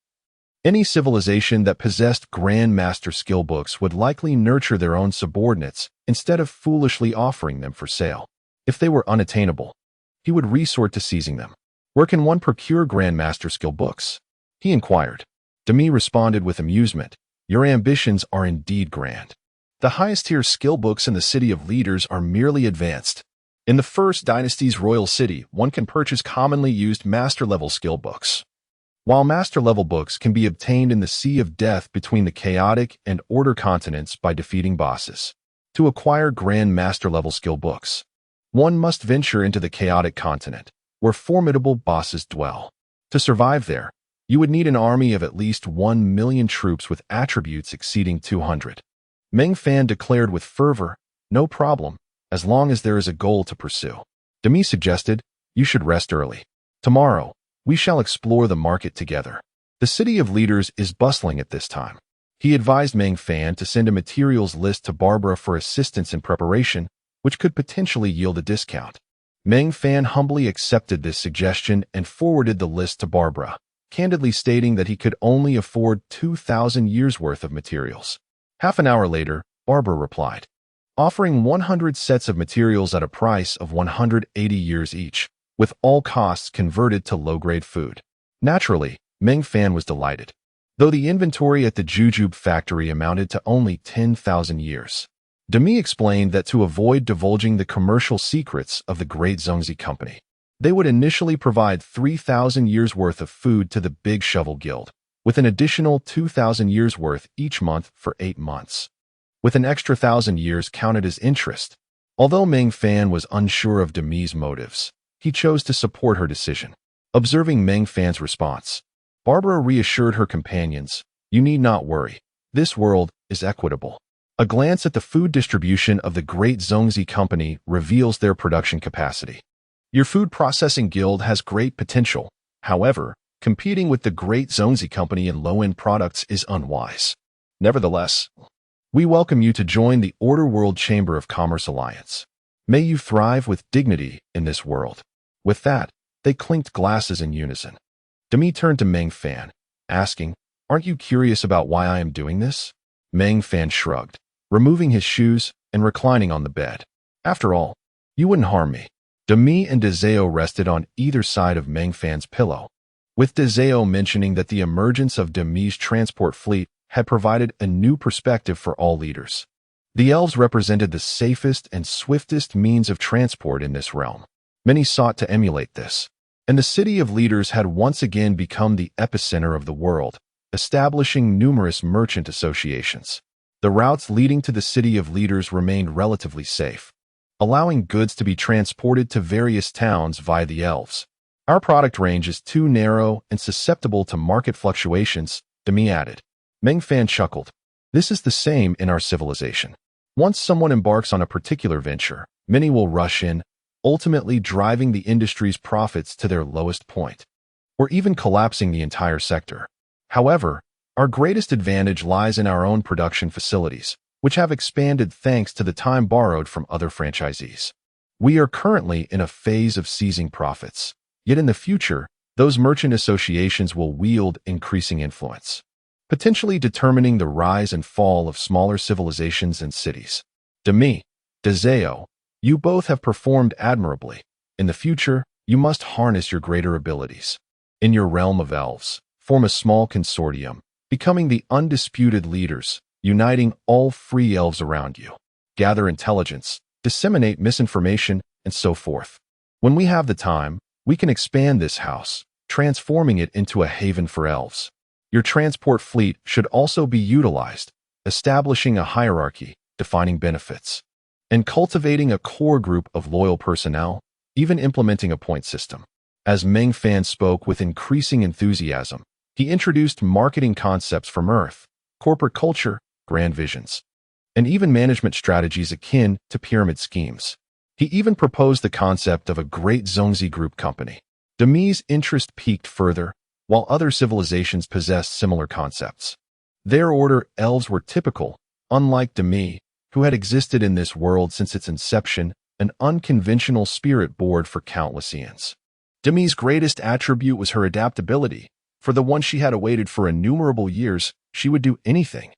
any civilization that possessed grandmaster skill books would likely nurture their own subordinates instead of foolishly offering them for sale. If they were unattainable, he would resort to seizing them. "Where can one procure grandmaster skill books?" he inquired. Demi responded with amusement, "Your ambitions are indeed grand. The highest tier skill books in the City of Leaders are merely advanced. In the First Dynasty's royal city, one can purchase commonly used master-level skill books, while master-level books can be obtained in the Sea of Death between the Chaotic and Order continents by defeating bosses. To acquire Grand Master-level skill books, one must venture into the Chaotic continent, where formidable bosses dwell. To survive there, you would need an army of at least 1 million troops with attributes exceeding 200. Meng Fan declared with fervor, "No problem, as long as there is a goal to pursue." Demi suggested, "You should rest early. Tomorrow, we shall explore the market together." The City of Leaders is bustling at this time. He advised Meng Fan to send a materials list to Barbara for assistance in preparation, which could potentially yield a discount. Meng Fan humbly accepted this suggestion and forwarded the list to Barbara, candidly stating that he could only afford 2,000 years' worth of materials. Half an hour later, Barbara replied, offering 100 sets of materials at a price of 180 years each, with all costs converted to low-grade food. Naturally, Meng Fan was delighted, though the inventory at the Jujube factory amounted to only 10,000 years. Demi explained that to avoid divulging the commercial secrets of the Great Zongzi Company, they would initially provide 3,000 years' worth of food to the Big Shovel Guild, with an additional 2,000 years' worth each month for 8 months, with an extra 1,000 years counted as interest. Although Meng Fan was unsure of Demi's motives, he chose to support her decision. Observing Meng Fan's response, Barbara reassured her companions, "You need not worry. This world is equitable." A glance at the food distribution of the Great Zongzi Company reveals their production capacity. Your food processing guild has great potential. However, competing with the Great Zongzi Company in low-end products is unwise. Nevertheless, we welcome you to join the Order World Chamber of Commerce Alliance. May you thrive with dignity in this world. With that, they clinked glasses in unison. Demi turned to Meng Fan, asking, "Aren't you curious about why I am doing this?" Meng Fan shrugged, removing his shoes and reclining on the bed. "After all, you wouldn't harm me." Demi and Dezeo rested on either side of Meng Fan's pillow, with Dezeo mentioning that the emergence of Demi's transport fleet had provided a new perspective for all leaders. The elves represented the safest and swiftest means of transport in this realm. Many sought to emulate this, and the City of Leaders had once again become the epicenter of the world, establishing numerous merchant associations. The routes leading to the City of Leaders remained relatively safe, allowing goods to be transported to various towns via the elves. "Our product range is too narrow and susceptible to market fluctuations," Demi added. Meng Fan chuckled. "This is the same in our civilization. Once someone embarks on a particular venture, many will rush in, ultimately driving the industry's profits to their lowest point, or even collapsing the entire sector. However, our greatest advantage lies in our own production facilities, which have expanded thanks to the time borrowed from other franchisees. We are currently in a phase of seizing profits, yet in the future, those merchant associations will wield increasing influence, potentially determining the rise and fall of smaller civilizations and cities. Demi, Dezeo, you both have performed admirably. In the future, you must harness your greater abilities. In your realm of elves, form a small consortium, becoming the undisputed leaders, uniting all free elves around you. Gather intelligence, disseminate misinformation, and so forth. When we have the time, we can expand this house, transforming it into a haven for elves. Your transport fleet should also be utilized, establishing a hierarchy, defining benefits, and cultivating a core group of loyal personnel, even implementing a point system." As Meng Fan spoke with increasing enthusiasm, he introduced marketing concepts from Earth, corporate culture, grand visions, and even management strategies akin to pyramid schemes. He even proposed the concept of a great Zongzi group company. Demi's interest peaked further, while other civilizations possessed similar concepts. Their order elves were typical, unlike Demi, who had existed in this world since its inception, an unconventional spirit board for countless eons. Demi's greatest attribute was her adaptability. For the one she had awaited for innumerable years, she would do anything.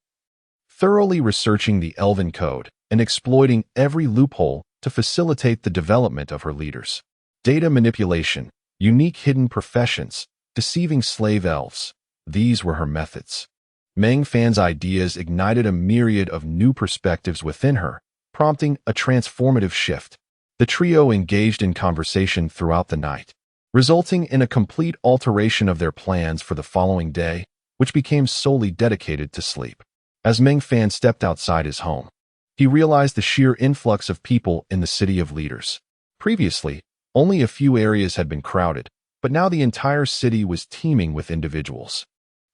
Thoroughly researching the elven code and exploiting every loophole to facilitate the development of her leaders. Data manipulation, unique hidden professions, deceiving slave elves. These were her methods. Meng Fan's ideas ignited a myriad of new perspectives within her, prompting a transformative shift. The trio engaged in conversation throughout the night, resulting in a complete alteration of their plans for the following day, which became solely dedicated to sleep. As Meng Fan stepped outside his home, he realized the sheer influx of people in the City of Leaders. Previously, only a few areas had been crowded, but now the entire city was teeming with individuals.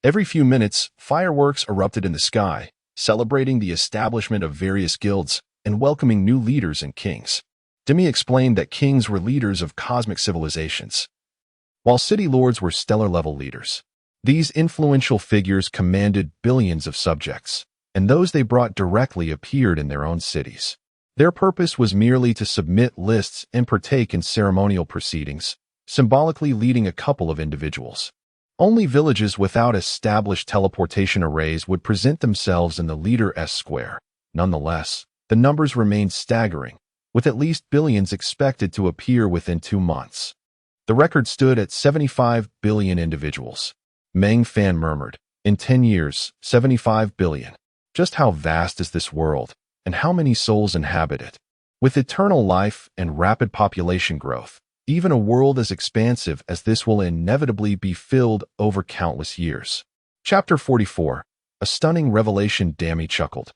Every few minutes, fireworks erupted in the sky, celebrating the establishment of various guilds and welcoming new leaders and kings. Demi explained that kings were leaders of cosmic civilizations, while city lords were stellar-level leaders. These influential figures commanded billions of subjects, and those they brought directly appeared in their own cities. Their purpose was merely to submit lists and partake in ceremonial proceedings, symbolically leading a couple of individuals. Only villages without established teleportation arrays would present themselves in the leader-s square. Nonetheless, the numbers remained staggering, with at least billions expected to appear within 2 months. The record stood at 75 billion individuals. Meng Fan murmured, "In 10 years, 75 billion. Just how vast is this world, and how many souls inhabit it?" With eternal life and rapid population growth, even a world as expansive as this will inevitably be filled over countless years. Chapter 44. A stunning revelation. Demi chuckled.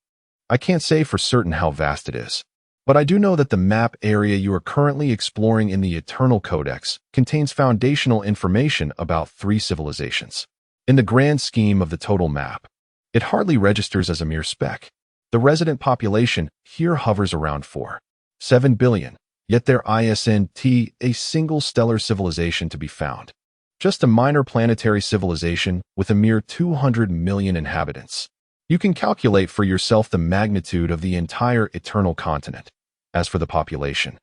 "I can't say for certain how vast it is, but I do know that the map area you are currently exploring in the Eternal Codex contains foundational information about 3 civilizations. In the grand scheme of the total map, it hardly registers as a mere speck. The resident population here hovers around 4.7 billion, yet there isn't a single stellar civilization to be found. Just a minor planetary civilization with a mere 200 million inhabitants. You can calculate for yourself the magnitude of the entire eternal continent. As for the population,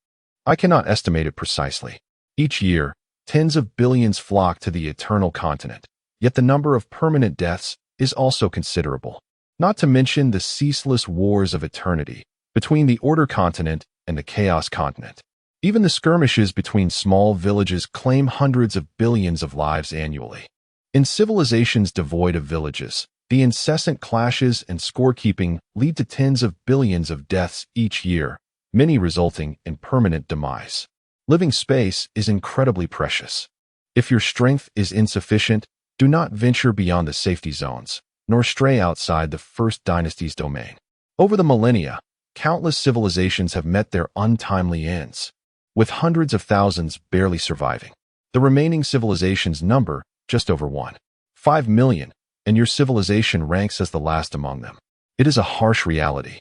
I cannot estimate it precisely. Each year, Tens of billions flock to the eternal continent, yet the number of permanent deaths is also considerable. Not to mention the ceaseless wars of eternity between the Order continent and the Chaos continent. Even the skirmishes between small villages claim hundreds of billions of lives annually. In civilizations devoid of villages, the incessant clashes and scorekeeping lead to tens of billions of deaths each year, many resulting in permanent demise. Living space is incredibly precious. If your strength is insufficient, do not venture beyond the safety zones, nor stray outside the First Dynasty's domain. Over the millennia, countless civilizations have met their untimely ends, with hundreds of thousands barely surviving. The remaining civilizations number just over 1.5 million, and your civilization ranks as the last among them. It is a harsh reality.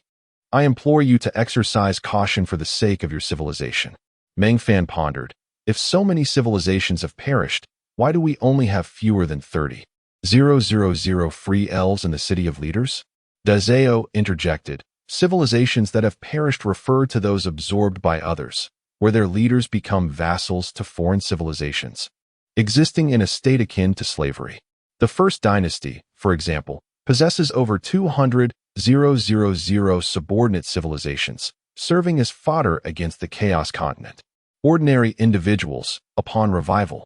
I implore you to exercise caution for the sake of your civilization. Meng Fan pondered. If so many civilizations have perished, why do we only have fewer than 30,000 free elves in the city of leaders? Dazeo interjected. Civilizations that have perished refer to those absorbed by others, where their leaders become vassals to foreign civilizations, existing in a state akin to slavery. The First Dynasty, for example, possesses over 200,000 subordinate civilizations, serving as fodder against the Chaos continent. Ordinary individuals, upon revival,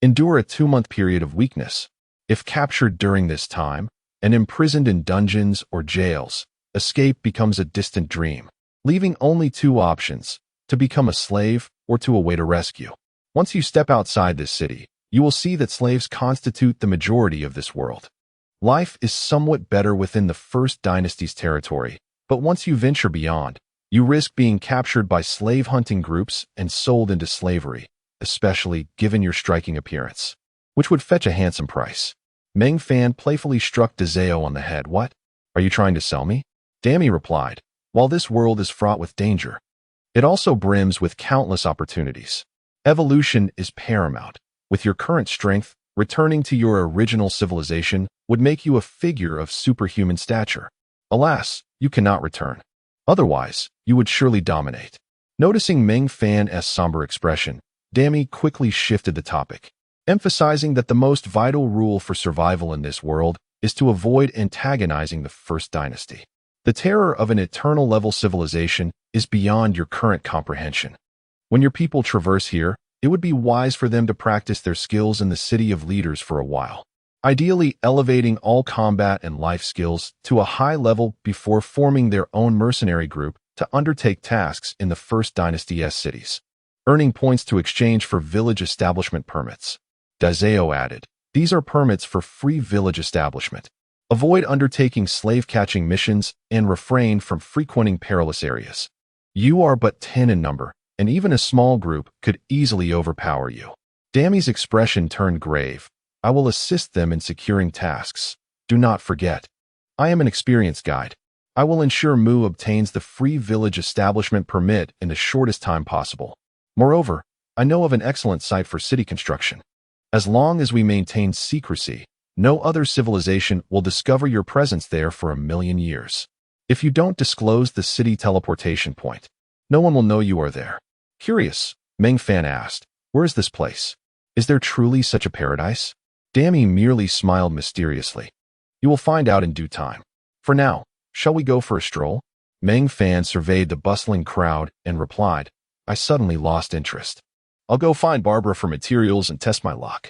endure a 2-month period of weakness. If captured during this time and imprisoned in dungeons or jails, escape becomes a distant dream, leaving only 2 options: to become a slave or to await a rescue. Once you step outside this city, you will see that slaves constitute the majority of this world. Life is somewhat better within the First Dynasty's territory, but once you venture beyond, you risk being captured by slave-hunting groups and sold into slavery, especially given your striking appearance, which would fetch a handsome price. Meng Fan playfully struck Dazeo on the head. What? Are you trying to sell me? Dami replied. While this world is fraught with danger, it also brims with countless opportunities. Evolution is paramount. With your current strength, returning to your original civilization would make you a figure of superhuman stature. Alas, you cannot return. Otherwise, you would surely dominate. Noticing Meng Fan's somber expression, Dami quickly shifted the topic, emphasizing that the most vital rule for survival in this world is to avoid antagonizing the First Dynasty. The terror of an eternal-level civilization is beyond your current comprehension. When your people traverse here, it would be wise for them to practice their skills in the City of Leaders for a while, ideally elevating all combat and life skills to a high level before forming their own mercenary group to undertake tasks in the First Dynasty's cities, earning points to exchange for village establishment permits. Dazeo added, these are permits for free village establishment. Avoid undertaking slave-catching missions and refrain from frequenting perilous areas. You are but 10 in number, and even a small group could easily overpower you. Dami's expression turned grave. I will assist them in securing tasks. Do not forget, I am an experienced guide. I will ensure Mu obtains the free village establishment permit in the shortest time possible. Moreover, I know of an excellent site for city construction. As long as we maintain secrecy, no other civilization will discover your presence there for 1,000,000 years. If you don't disclose the city teleportation point, no one will know you are there. Curious, Meng Fan asked, where is this place? Is there truly such a paradise? Dami merely smiled mysteriously. You will find out in due time. For now, shall we go for a stroll? Meng Fan surveyed the bustling crowd and replied, I suddenly lost interest. I'll go find Barbara for materials and test my luck.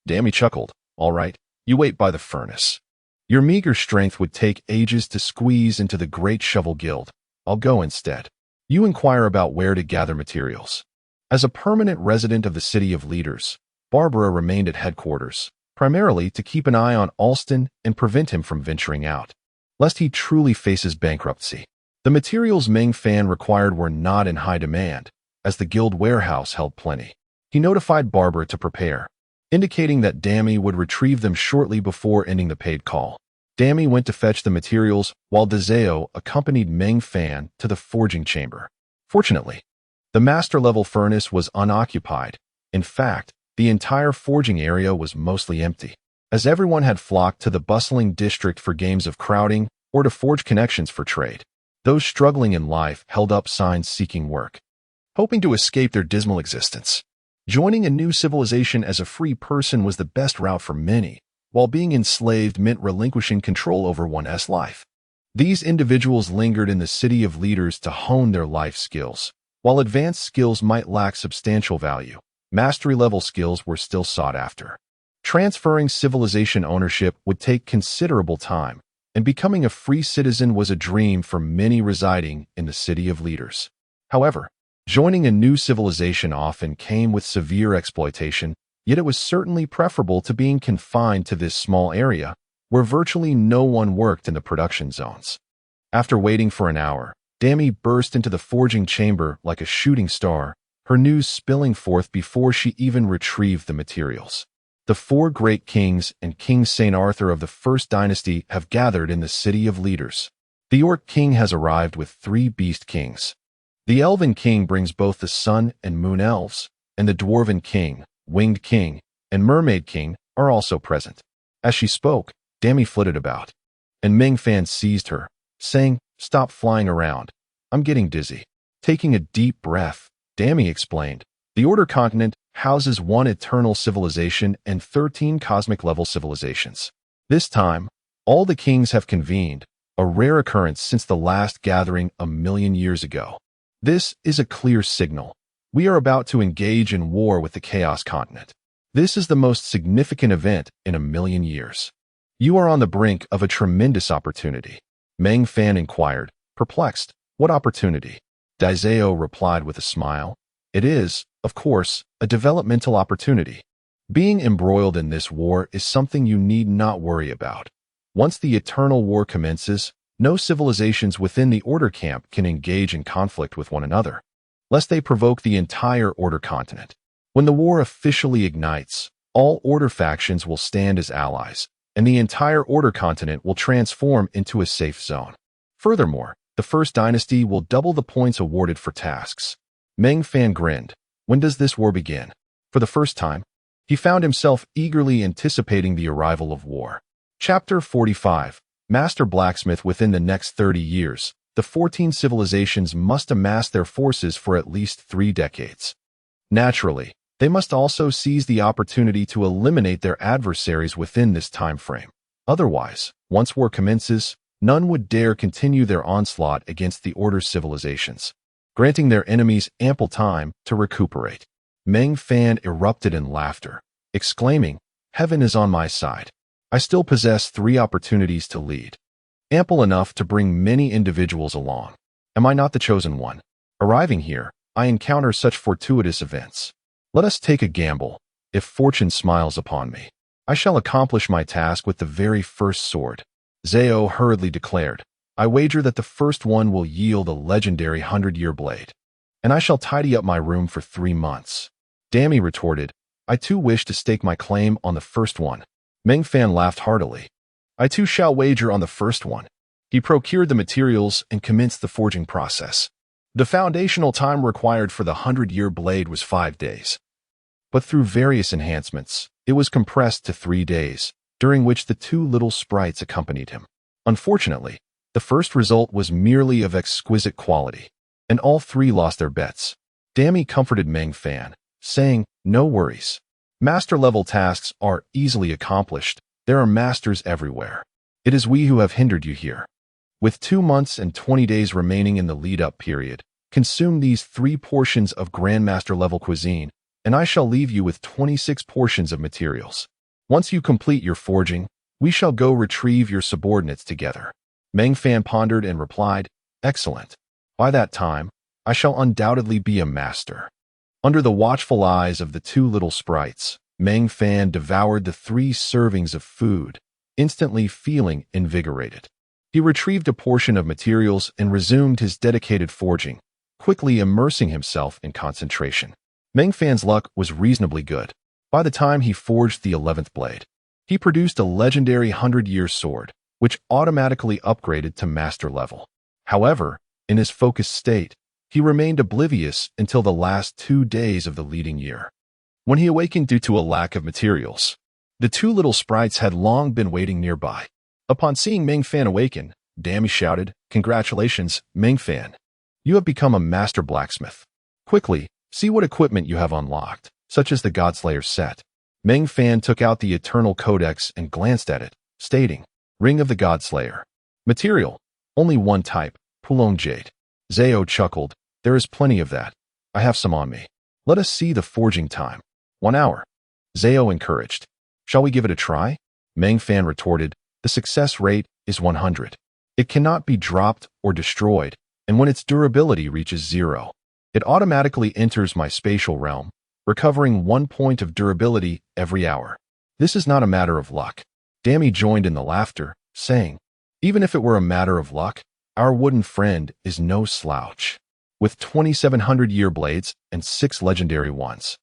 Dami chuckled. All right, you wait by the furnace. Your meager strength would take ages to squeeze into the Great Shovel Guild. I'll go instead. You inquire about where to gather materials. As a permanent resident of the City of Leaders, Barbara remained at headquarters, primarily to keep an eye on Alston and prevent him from venturing out, lest he truly faces bankruptcy. The materials Meng Fan required were not in high demand, as the guild warehouse held plenty. He notified Barbara to prepare, indicating that Dami would retrieve them shortly before ending the paid call. Dami went to fetch the materials while Dazeo accompanied Meng Fan to the forging chamber. Fortunately, the master-level furnace was unoccupied. In fact, the entire forging area was mostly empty, as everyone had flocked to the bustling district for games of crowding or to forge connections for trade. Those struggling in life held up signs seeking work, hoping to escape their dismal existence. Joining a new civilization as a free person was the best route for many, while being enslaved meant relinquishing control over one's life. These individuals lingered in the city of leaders to hone their life skills. While advanced skills might lack substantial value, mastery-level skills were still sought after. Transferring civilization ownership would take considerable time, and becoming a free citizen was a dream for many residing in the city of leaders. However, joining a new civilization often came with severe exploitation, yet it was certainly preferable to being confined to this small area, where virtually no one worked in the production zones. After waiting for an hour, Dami burst into the forging chamber like a shooting star, her news spilling forth before she even retrieved the materials. The 4 great kings and King St. Arthur of the First Dynasty have gathered in the City of Leaders. The Orc King has arrived with 3 Beast Kings. The Elven King brings both the Sun and Moon Elves, and the Dwarven King, Winged King, and Mermaid King are also present. As she spoke, Dami flitted about, and Meng Fan seized her, saying, "Stop flying around. I'm getting dizzy." Taking a deep breath, Dami explained, "The Order Continent houses 1 eternal civilization and 13 cosmic-level civilizations. This time, all the kings have convened, a rare occurrence since the last gathering 1,000,000 years ago. This is a clear signal. We are about to engage in war with the Chaos Continent. This is the most significant event in 1,000,000 years. You are on the brink of a tremendous opportunity." Meng Fan inquired, perplexed. "What opportunity?" Daizeo replied with a smile. "It is, of course, a developmental opportunity. Being embroiled in this war is something you need not worry about. Once the eternal war commences, no civilizations within the Order camp can engage in conflict with one another, lest they provoke the entire Order continent. When the war officially ignites, all Order factions will stand as allies, and the entire Order continent will transform into a safe zone. Furthermore, the First Dynasty will double the points awarded for tasks." Meng Fan grinned. "When does this war begin?" For the first time, he found himself eagerly anticipating the arrival of war. Chapter 45. Master Blacksmith. Within the next 30 years, the 14 civilizations must amass their forces for at least 3 decades. Naturally, they must also seize the opportunity to eliminate their adversaries within this time frame. Otherwise, once war commences, none would dare continue their onslaught against the Order's civilizations, granting their enemies ample time to recuperate. Meng Fan erupted in laughter, exclaiming, "Heaven is on my side. I still possess 3 opportunities to lead, ample enough to bring many individuals along. Am I not the chosen one? Arriving here, I encounter such fortuitous events. Let us take a gamble. If fortune smiles upon me, I shall accomplish my task with the very first sword." Zeo hurriedly declared, "I wager that the first one will yield a legendary 100-year blade, and I shall tidy up my room for 3 months." Dami retorted, "I too wish to stake my claim on the first one." Meng Fan laughed heartily. "I too shall wager on the first one." He procured the materials and commenced the forging process. The foundational time required for the 100-year blade was 5 days. But through various enhancements, it was compressed to 3 days, during which the 2 little sprites accompanied him. Unfortunately, the first result was merely of exquisite quality, and all 3 lost their bets. Dami comforted Meng Fan, saying, "No worries. Master-level tasks are easily accomplished. There are masters everywhere. It is we who have hindered you here." With 2 months and 20 days remaining in the lead-up period, consume these 3 portions of Grandmaster-level cuisine, and I shall leave you with 26 portions of materials. Once you complete your forging, we shall go retrieve your subordinates together." Meng Fan pondered and replied, "Excellent. By that time, I shall undoubtedly be a master." Under the watchful eyes of the 2 little sprites, Meng Fan devoured the 3 servings of food, instantly feeling invigorated. He retrieved a portion of materials and resumed his dedicated forging, quickly immersing himself in concentration. Meng Fan's luck was reasonably good. By the time he forged the 11th blade, he produced a legendary 100-year sword, which automatically upgraded to master level. However, in his focused state, he remained oblivious until the last 2 days of the leading year, when he awakened due to a lack of materials. The 2 little sprites had long been waiting nearby. Upon seeing Meng Fan awaken, Dami shouted, "Congratulations, Meng Fan. You have become a master blacksmith. Quickly, see what equipment you have unlocked." such as the Godslayer set. Meng Fan took out the Eternal Codex and glanced at it, stating, Ring of the Godslayer. Material, only one type, Pulong Jade. Zhao chuckled, There is plenty of that. I have some on me. Let us see the forging time. 1 hour. Zhao encouraged. Shall we give it a try? Meng Fan retorted, The success rate is 100. It cannot be dropped or destroyed, and when its durability reaches 0, it automatically enters my spatial realm, recovering 1 point of durability every hour. This is not a matter of luck. Dammy joined in the laughter, saying, Even if it were a matter of luck, our wooden friend is no slouch. With 2,700-year blades and 6 legendary ones,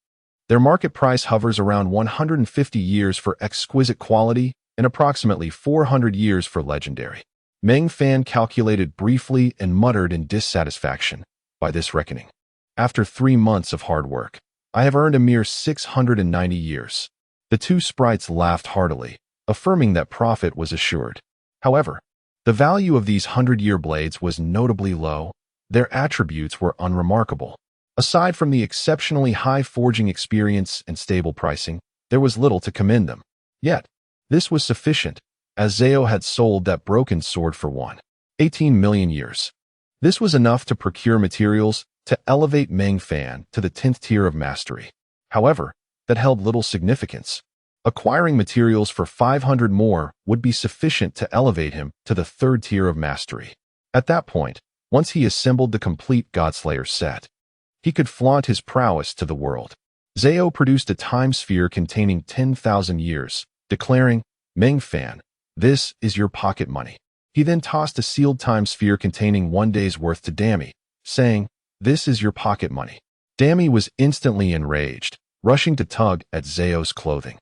their market price hovers around 150 years for exquisite quality and approximately 400 years for legendary. Meng Fan calculated briefly and muttered in dissatisfaction, By this reckoning, after 3 months of hard work, I have earned a mere 690 years. The two sprites laughed heartily, affirming that profit was assured. However, the value of these 100-year blades was notably low. Their attributes were unremarkable. Aside from the exceptionally high forging experience and stable pricing, there was little to commend them. Yet, this was sufficient, as Zhao had sold that broken sword for 18 million years. This was enough to procure materials to elevate Meng Fan to the 10th tier of mastery. However, that held little significance. Acquiring materials for 500 more would be sufficient to elevate him to the 3rd tier of mastery. At that point, once he assembled the complete Godslayer set, he could flaunt his prowess to the world. Zhao produced a time sphere containing 10,000 years, declaring, Meng Fan, this is your pocket money. He then tossed a sealed time sphere containing 1 day's worth to Dammy, saying, This is your pocket money. Dammy was instantly enraged, rushing to tug at Zhao's clothing.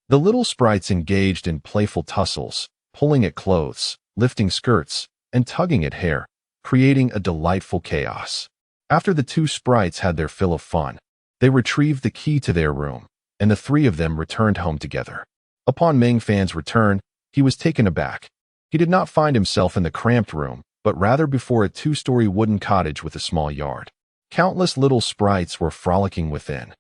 The little sprites engaged in playful tussles, pulling at clothes, lifting skirts, and tugging at hair, creating a delightful chaos. After the two sprites had their fill of fun, they retrieved the key to their room, and the 3 of them returned home together. Upon Meng Fan's return, he was taken aback. He did not find himself in the cramped room, but rather before a 2-story wooden cottage with a small yard. Countless little sprites were frolicking within.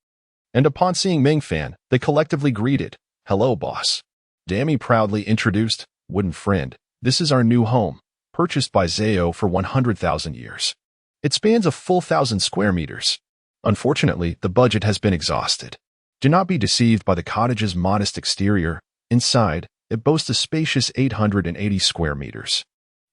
And upon seeing Meng Fan, they collectively greeted, Hello, boss. Dammy proudly introduced, Wooden friend, this is our new home, purchased by Zhao for 100,000 years. It spans a full 1,000 square meters. Unfortunately, the budget has been exhausted. Do not be deceived by the cottage's modest exterior. Inside, it boasts a spacious 880 square meters.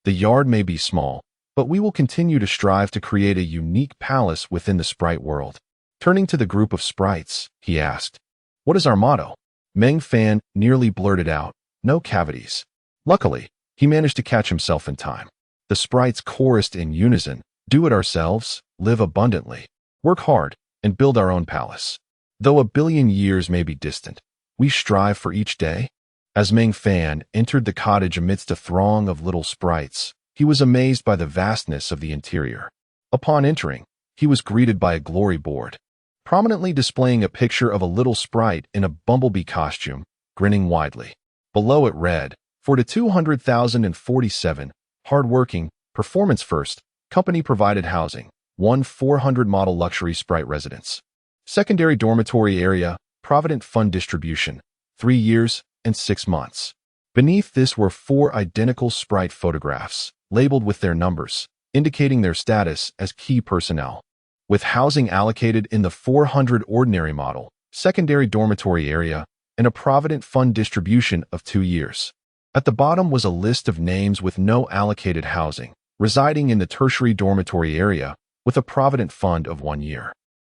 The yard may be small, but we will continue to strive to create a unique palace within the sprite world. Turning to the group of sprites, he asked, What is our motto? Meng Fan nearly blurted out, No cavities. Luckily, he managed to catch himself in time. The sprites chorused in unison, Do it ourselves, live abundantly, work hard, and build our own palace. Though 1 billion years may be distant, we strive for each day. As Meng Fan entered the cottage amidst a throng of little sprites, he was amazed by the vastness of the interior. Upon entering, he was greeted by a glory board, prominently displaying a picture of a little sprite in a bumblebee costume, grinning widely. Below it read, For the 200,047, hard-working, performance-first, company-provided housing, 400 model luxury sprite residence. Secondary dormitory area, Provident Fund distribution, 3 years and 6 months. Beneath this were 4 identical sprite photographs, labeled with their numbers, indicating their status as key personnel. With housing allocated in the 400 ordinary model, secondary dormitory area, and a Provident Fund distribution of 2 years. At the bottom was a list of names with no allocated housing, residing in the tertiary dormitory area, with a Provident Fund of 1 year.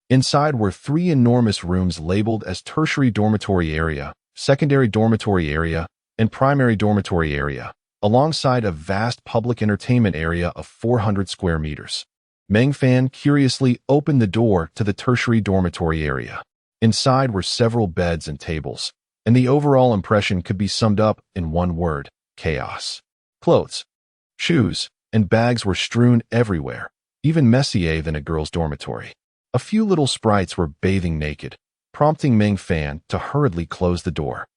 Inside were 3 enormous rooms labeled as tertiary dormitory area, secondary dormitory area, and primary dormitory area, alongside a vast public entertainment area of 400 square meters. Meng Fan curiously opened the door to the tertiary dormitory area. Inside were several beds and tables, and the overall impression could be summed up in one word, chaos. Clothes, shoes, and bags were strewn everywhere, even messier than a girl's dormitory. A few little sprites were bathing naked, prompting Meng Fan to hurriedly close the door.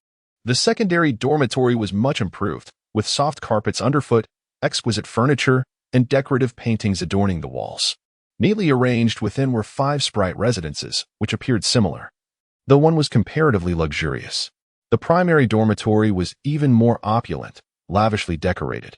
The secondary dormitory was much improved, with soft carpets underfoot, exquisite furniture, and decorative paintings adorning the walls. Neatly arranged within were 5 sprite residences, which appeared similar. though one was comparatively luxurious. The primary dormitory was even more opulent, lavishly decorated,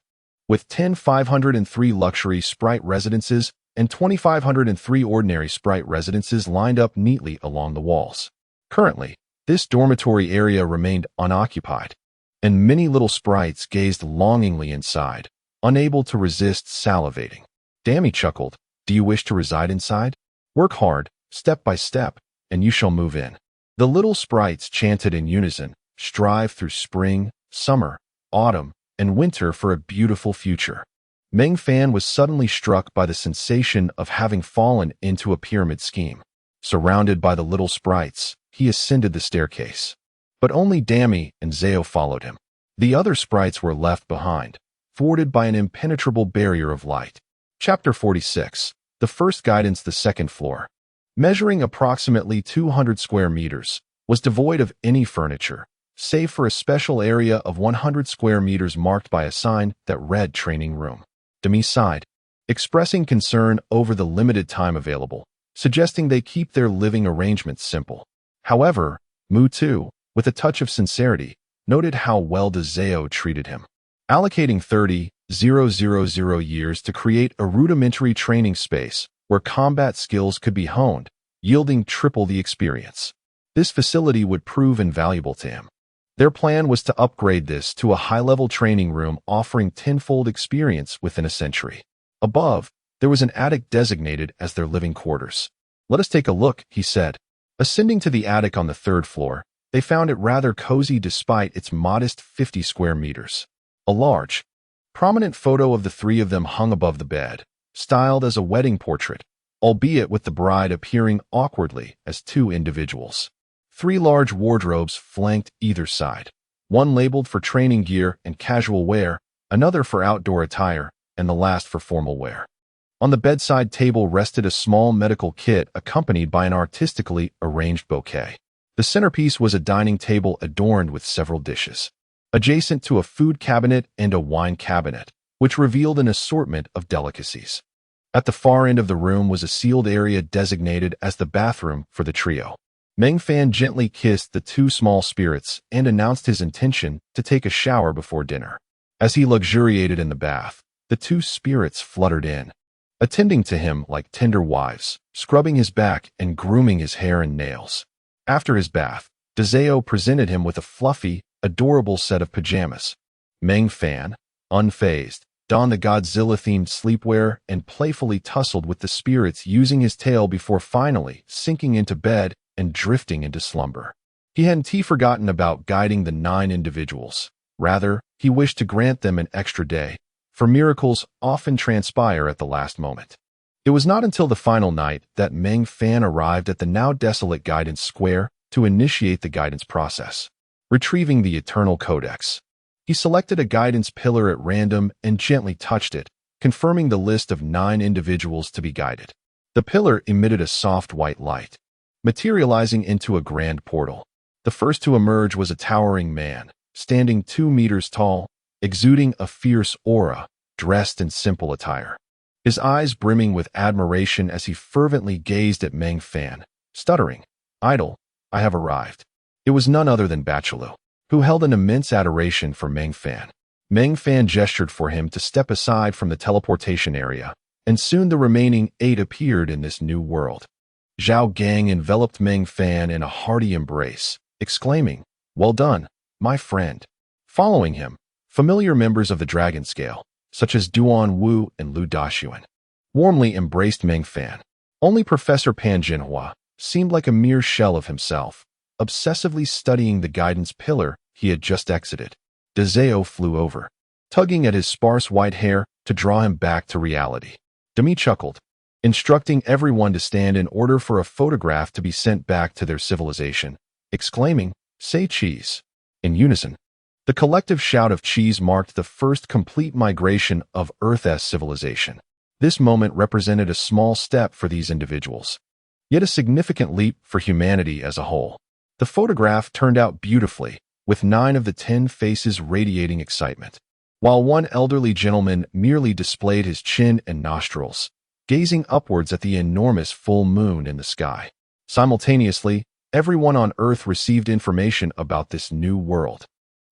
with 10,503 luxury sprite residences and 2,503 ordinary sprite residences lined up neatly along the walls. Currently, this dormitory area remained unoccupied, and many little sprites gazed longingly inside, unable to resist salivating. Dammy chuckled, "Do you wish to reside inside? Work hard, step by step, and you shall move in." The little sprites chanted in unison, "Strive through spring, summer, autumn, and winter for a beautiful future." Meng Fan was suddenly struck by the sensation of having fallen into a pyramid scheme. Surrounded by the little sprites, he ascended the staircase. But only Dammy and Zao followed him. The other sprites were left behind, thwarted by an impenetrable barrier of light. Chapter 46. The first guidance. The second floor, measuring approximately 200 square meters, was devoid of any furniture, save for a special area of 100 square meters marked by a sign that read Training Room. Demi sighed, expressing concern over the limited time available, suggesting they keep their living arrangements simple. However, Mu too, with a touch of sincerity, noted how well Zao treated him. Allocating 30,000 years to create a rudimentary training space where combat skills could be honed, yielding triple the experience. This facility would prove invaluable to him. Their plan was to upgrade this to a high-level training room offering tenfold experience within a century. Above, there was an attic designated as their living quarters. "Let us take a look," he said. Ascending to the attic on the third floor, they found it rather cozy despite its modest 50 square meters. A large, prominent photo of the three of them hung above the bed, styled as a wedding portrait, albeit with the bride appearing awkwardly as two individuals. 3 large wardrobes flanked either side, one labeled for training gear and casual wear, another for outdoor attire, and the last for formal wear. On the bedside table rested a small medical kit accompanied by an artistically arranged bouquet. The centerpiece was a dining table adorned with several dishes, adjacent to a food cabinet and a wine cabinet, which revealed an assortment of delicacies. At the far end of the room was a sealed area designated as the bathroom for the trio. Meng Fan gently kissed the 2 small spirits and announced his intention to take a shower before dinner. As he luxuriated in the bath, the 2 spirits fluttered in, attending to him like tender wives, scrubbing his back and grooming his hair and nails. After his bath, Zao presented him with a fluffy, adorable set of pajamas. Meng Fan, unfazed, donned the Godzilla-themed sleepwear and playfully tussled with the spirits using his tail before finally sinking into bed and drifting into slumber. He hadn't forgotten about guiding the 9 individuals. Rather, he wished to grant them an extra day, for miracles often transpire at the last moment. It was not until the final night that Meng Fan arrived at the now desolate guidance square to initiate the guidance process. Retrieving the Eternal Codex, he selected a guidance pillar at random and gently touched it, confirming the list of 9 individuals to be guided. The pillar emitted a soft white light, materializing into a grand portal. The first to emerge was a towering man, standing 2 meters tall, exuding a fierce aura, dressed in simple attire. His eyes brimming with admiration as he fervently gazed at Meng Fan, stuttering, "Idol, I have arrived." It was none other than Bachelot, who held an immense adoration for Meng Fan. Meng Fan gestured for him to step aside from the teleportation area, and soon the remaining 8 appeared in this new world. Zhao Gang enveloped Meng Fan in a hearty embrace, exclaiming, "Well done, my friend." Following him, familiar members of the Dragon Scale, such as Duan Wu and Lu Daxuan, warmly embraced Meng Fan. Only Professor Pan Jinhua seemed like a mere shell of himself, obsessively studying the guidance pillar he had just exited. Zao flew over, tugging at his sparse white hair to draw him back to reality. Demi chuckled, instructing everyone to stand in order for a photograph to be sent back to their civilization, exclaiming, "Say cheese." In unison, the collective shout of cheese marked the first complete migration of Earth's civilization. This moment represented a small step for these individuals, yet a significant leap for humanity as a whole. The photograph turned out beautifully, with 9 of the 10 faces radiating excitement, while one elderly gentleman merely displayed his chin and nostrils, gazing upwards at the enormous full moon in the sky. Simultaneously, Everyone on Earth received information about this new world,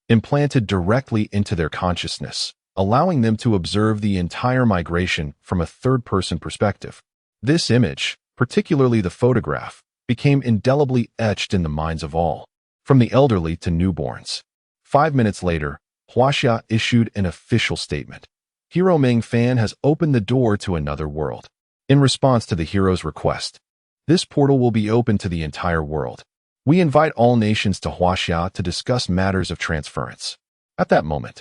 implanted directly into their consciousness, allowing them to observe the entire migration from a third-person perspective. This image, particularly the photograph, became indelibly etched in the minds of all, from the elderly to newborns. 5 minutes later, Huaxia issued an official statement. Hero Meng Fan has opened the door to another world. In response to the hero's request, this portal will be open to the entire world. We invite all nations to Huaxia to discuss matters of transference. At that moment,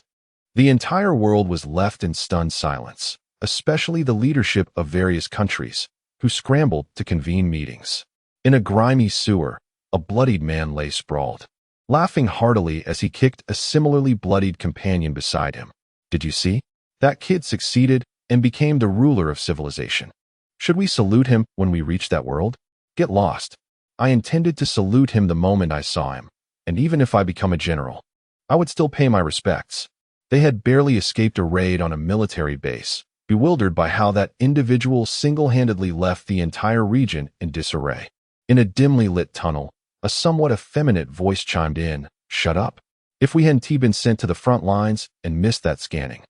the entire world was left in stunned silence, especially the leadership of various countries, who scrambled to convene meetings. In a grimy sewer, a bloodied man lay sprawled, laughing heartily as he kicked a similarly bloodied companion beside him. Did you see? That kid succeeded and became the ruler of civilization. Should we salute him when we reach that world? Get lost. I intended to salute him the moment I saw him, and even if I become a general, I would still pay my respects. They had barely escaped a raid on a military base, bewildered by how that individual single-handedly left the entire region in disarray. In a dimly lit tunnel, a somewhat effeminate voice chimed in, "Shut up." If we hadn't been sent to the front lines and missed that scanning,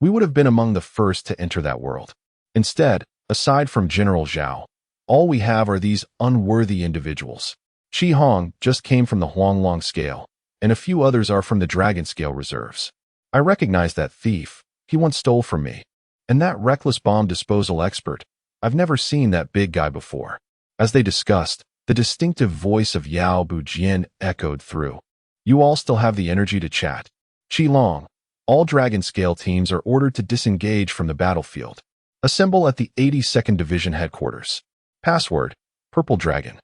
we would have been among the first to enter that world. Instead, aside from General Zhao, all we have are these unworthy individuals. Qi Hong just came from the Huanglong scale, and a few others are from the Dragon scale reserves. I recognize that thief. He once stole from me. And that reckless bomb disposal expert. I've never seen that big guy before. As they discussed, the distinctive voice of Yao Bujian echoed through. You all still have the energy to chat. Qi Long, all Dragon scale teams are ordered to disengage from the battlefield. Assemble at the 82nd Division headquarters. Password, Purple Dragon.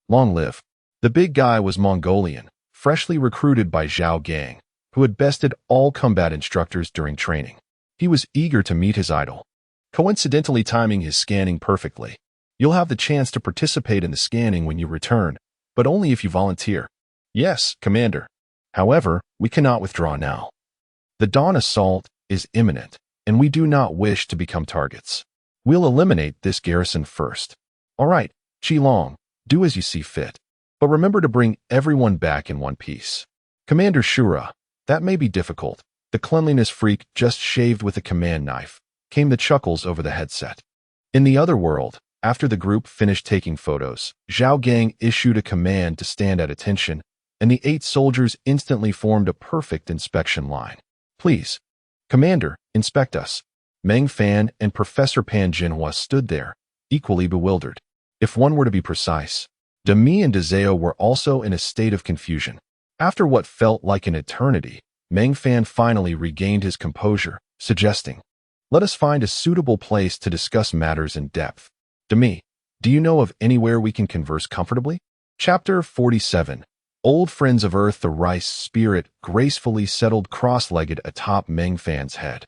Long live. The big guy was Mongolian, freshly recruited by Zhao Gang, who had bested all combat instructors during training. He was eager to meet his idol, coincidentally timing his scanning perfectly. You'll have the chance to participate in the scanning when you return, but only if you volunteer. Yes, Commander. However, we cannot withdraw now. The dawn assault is imminent, and we do not wish to become targets. We'll eliminate this garrison first. All right, Qi Long, do as you see fit. But remember to bring everyone back in one piece. Commander Shura, that may be difficult. The cleanliness freak just shaved with a command knife, came the chuckles over the headset. In the other world, after the group finished taking photos, Zhao Gang issued a command to stand at attention, and the 8 soldiers instantly formed a perfect inspection line. Please, Commander, inspect us. Meng Fan and Professor Pan Jinhua stood there, equally bewildered. If one were to be precise, Demi and Dezeo were also in a state of confusion. After what felt like an eternity, Meng Fan finally regained his composure, suggesting, "Let us find a suitable place to discuss matters in depth. Demi, do you know of anywhere we can converse comfortably?" Chapter 47. Old Friends of Earth. The rice spirit gracefully settled cross-legged atop Meng Fan's head.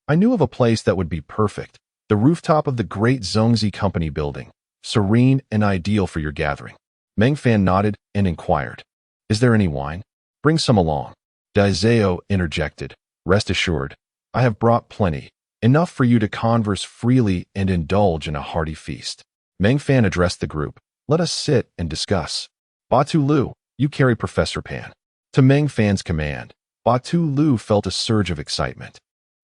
I knew of a place that would be perfect, the rooftop of the great Zhongzi Company building, serene and ideal for your gathering. Meng Fan nodded and inquired, "Is there any wine? Bring some along." Dezeo interjected, "Rest assured, I have brought plenty, enough for you to converse freely and indulge in a hearty feast." Meng Fan addressed the group, "Let us sit and discuss. Batu Lu, you carry Professor Pan." To Meng Fan's command, Batu Lu felt a surge of excitement.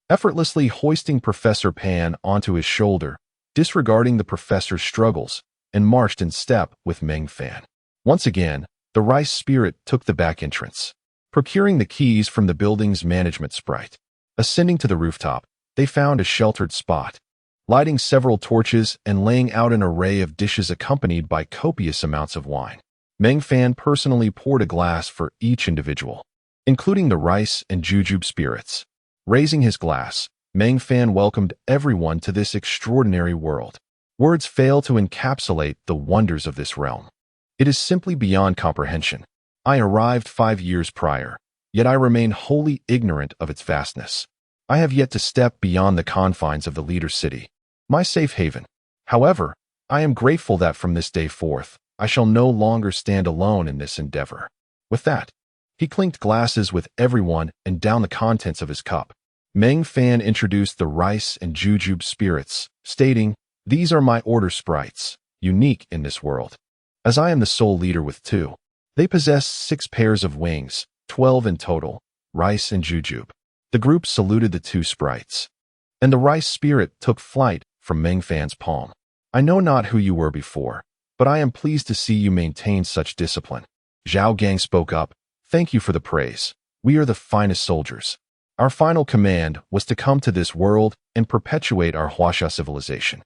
Effortlessly hoisting Professor Pan onto his shoulder, disregarding the professor's struggles, and marched in step with Meng Fan. Once again, the rice spirit took the back entrance, procuring the keys from the building's management sprite. Ascending to the rooftop, they found a sheltered spot, lighting several torches and laying out an array of dishes accompanied by copious amounts of wine. Meng Fan personally poured a glass for each individual, including the rice and jujube spirits. Raising his glass, Meng Fan welcomed everyone to this extraordinary world. Words fail to encapsulate the wonders of this realm. It is simply beyond comprehension. I arrived 5 years prior, yet I remain wholly ignorant of its vastness. I have yet to step beyond the confines of the leader city, my safe haven. However, I am grateful that from this day forth, I shall no longer stand alone in this endeavor. With that, he clinked glasses with everyone and downed the contents of his cup. Meng Fan introduced the rice and jujube spirits, stating, "These are my order sprites, unique in this world. As I am the sole leader with 2, They possess 6 pairs of wings, 12 in total, rice and jujube. The group saluted the 2 sprites. And the rice spirit took flight from Meng Fan's palm. I know not who you were before, but I am pleased to see you maintain such discipline. Zhao Gang spoke up. Thank you for the praise. We are the finest soldiers. Our final command was to come to this world and perpetuate our Huaxia civilization.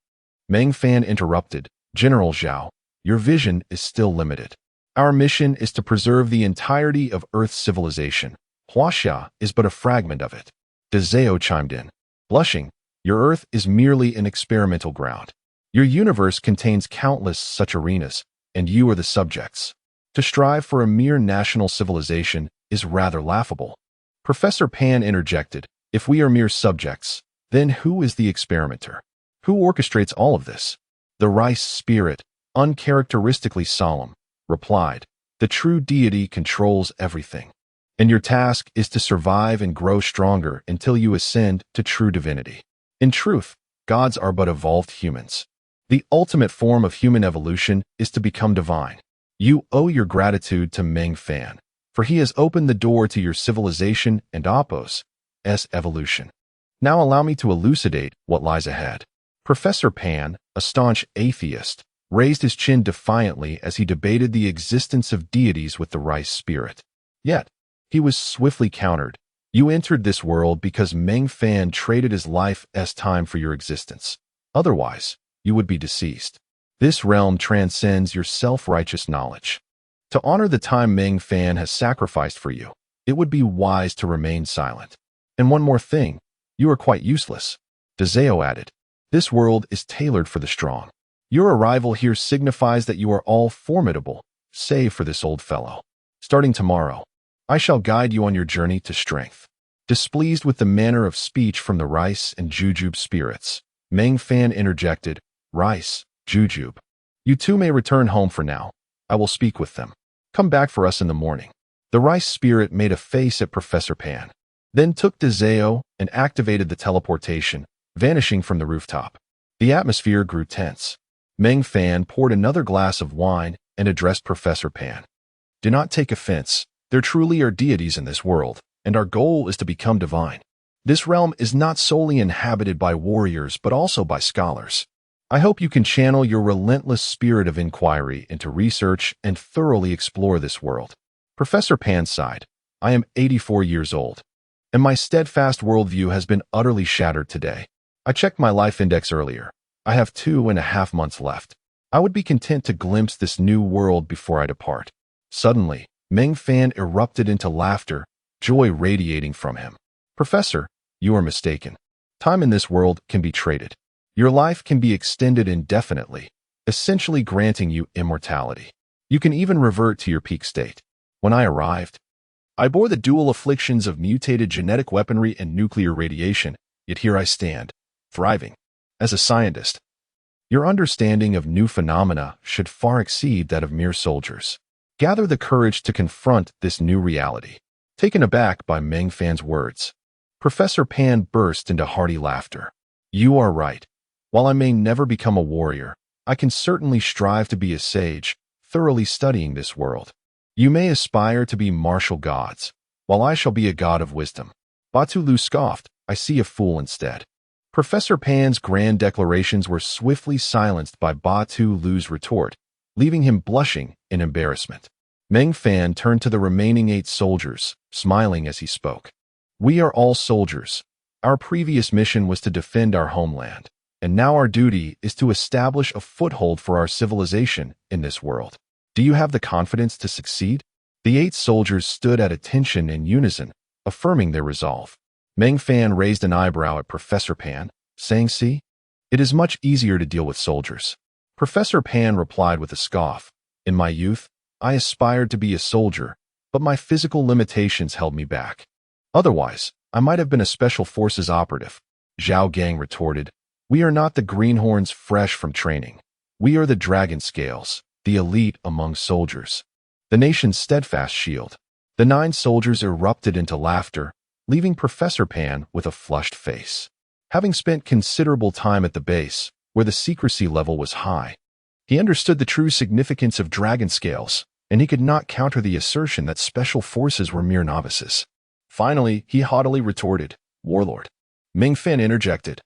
Meng Fan interrupted. General Zhao, your vision is still limited. Our mission is to preserve the entirety of Earth's civilization. Huaxia is but a fragment of it. Dezeo chimed in. Blushing, your Earth is merely an experimental ground. Your universe contains countless such arenas, and you are the subjects. To strive for a mere national civilization is rather laughable. Professor Pan interjected, if we are mere subjects, then who is the experimenter? Who orchestrates all of this? The rice spirit, uncharacteristically solemn, replied, the true deity controls everything. And your task is to survive and grow stronger until you ascend to true divinity. In truth, gods are but evolved humans. The ultimate form of human evolution is to become divine. You owe your gratitude to Meng Fan, for he has opened the door to your civilization and Oppo's evolution. Now allow me to elucidate what lies ahead. Professor Pan, a staunch atheist, raised his chin defiantly as he debated the existence of deities with the rice spirit. Yet, he was swiftly countered. You entered this world because Meng Fan traded his life as time for your existence. Otherwise, you would be deceased. This realm transcends your self-righteous knowledge. To honor the time Meng Fan has sacrificed for you, it would be wise to remain silent. And one more thing, you are quite useless. Dezeo added, this world is tailored for the strong. Your arrival here signifies that you are all formidable, save for this old fellow. Starting tomorrow, I shall guide you on your journey to strength. Displeased with the manner of speech from the rice and jujube spirits, Meng Fan interjected, rice, jujube. You two may return home for now. I will speak with them. Come back for us in the morning. The rice spirit made a face at Professor Pan, then took Dezeo and activated the teleportation, vanishing from the rooftop. The atmosphere grew tense. Meng Fan poured another glass of wine and addressed Professor Pan. Do not take offense. There truly are deities in this world, and our goal is to become divine. This realm is not solely inhabited by warriors, but also by scholars. I hope you can channel your relentless spirit of inquiry into research and thoroughly explore this world. Professor Pan sighed. I am 84 years old, and my steadfast worldview has been utterly shattered today. I checked my life index earlier. I have 2.5 months left. I would be content to glimpse this new world before I depart. Suddenly, Meng Fan erupted into laughter, joy radiating from him. Professor, you are mistaken. Time in this world can be traded. Your life can be extended indefinitely, essentially granting you immortality. You can even revert to your peak state. When I arrived, I bore the dual afflictions of mutated genetic weaponry and nuclear radiation, yet here I stand, thriving. As a scientist, your understanding of new phenomena should far exceed that of mere soldiers. Gather the courage to confront this new reality. Taken aback by Meng Fan's words, Professor Pan burst into hearty laughter. You are right. While I may never become a warrior, I can certainly strive to be a sage, thoroughly studying this world. You may aspire to be martial gods, while I shall be a god of wisdom. Batu Lu scoffed, I see a fool instead. Professor Pan's grand declarations were swiftly silenced by Batu Lu's retort, leaving him blushing in embarrassment. Meng Fan turned to the remaining 8 soldiers, smiling as he spoke. We are all soldiers. Our previous mission was to defend our homeland, and now our duty is to establish a foothold for our civilization in this world. Do you have the confidence to succeed? The 8 soldiers stood at attention in unison, affirming their resolve. Meng Fan raised an eyebrow at Professor Pan, saying, see, it is much easier to deal with soldiers. Professor Pan replied with a scoff. In my youth, I aspired to be a soldier, but my physical limitations held me back. Otherwise, I might have been a special forces operative. Zhao Gang retorted, we are not the greenhorns fresh from training. We are the dragon scales, the elite among soldiers. The nation's steadfast shield. The 9 soldiers erupted into laughter, leaving Professor Pan with a flushed face. Having spent considerable time at the base, where the secrecy level was high, he understood the true significance of dragon scales and he could not counter the assertion that special forces were mere novices. Finally, he haughtily retorted, "Warlord." Meng Fan interjected,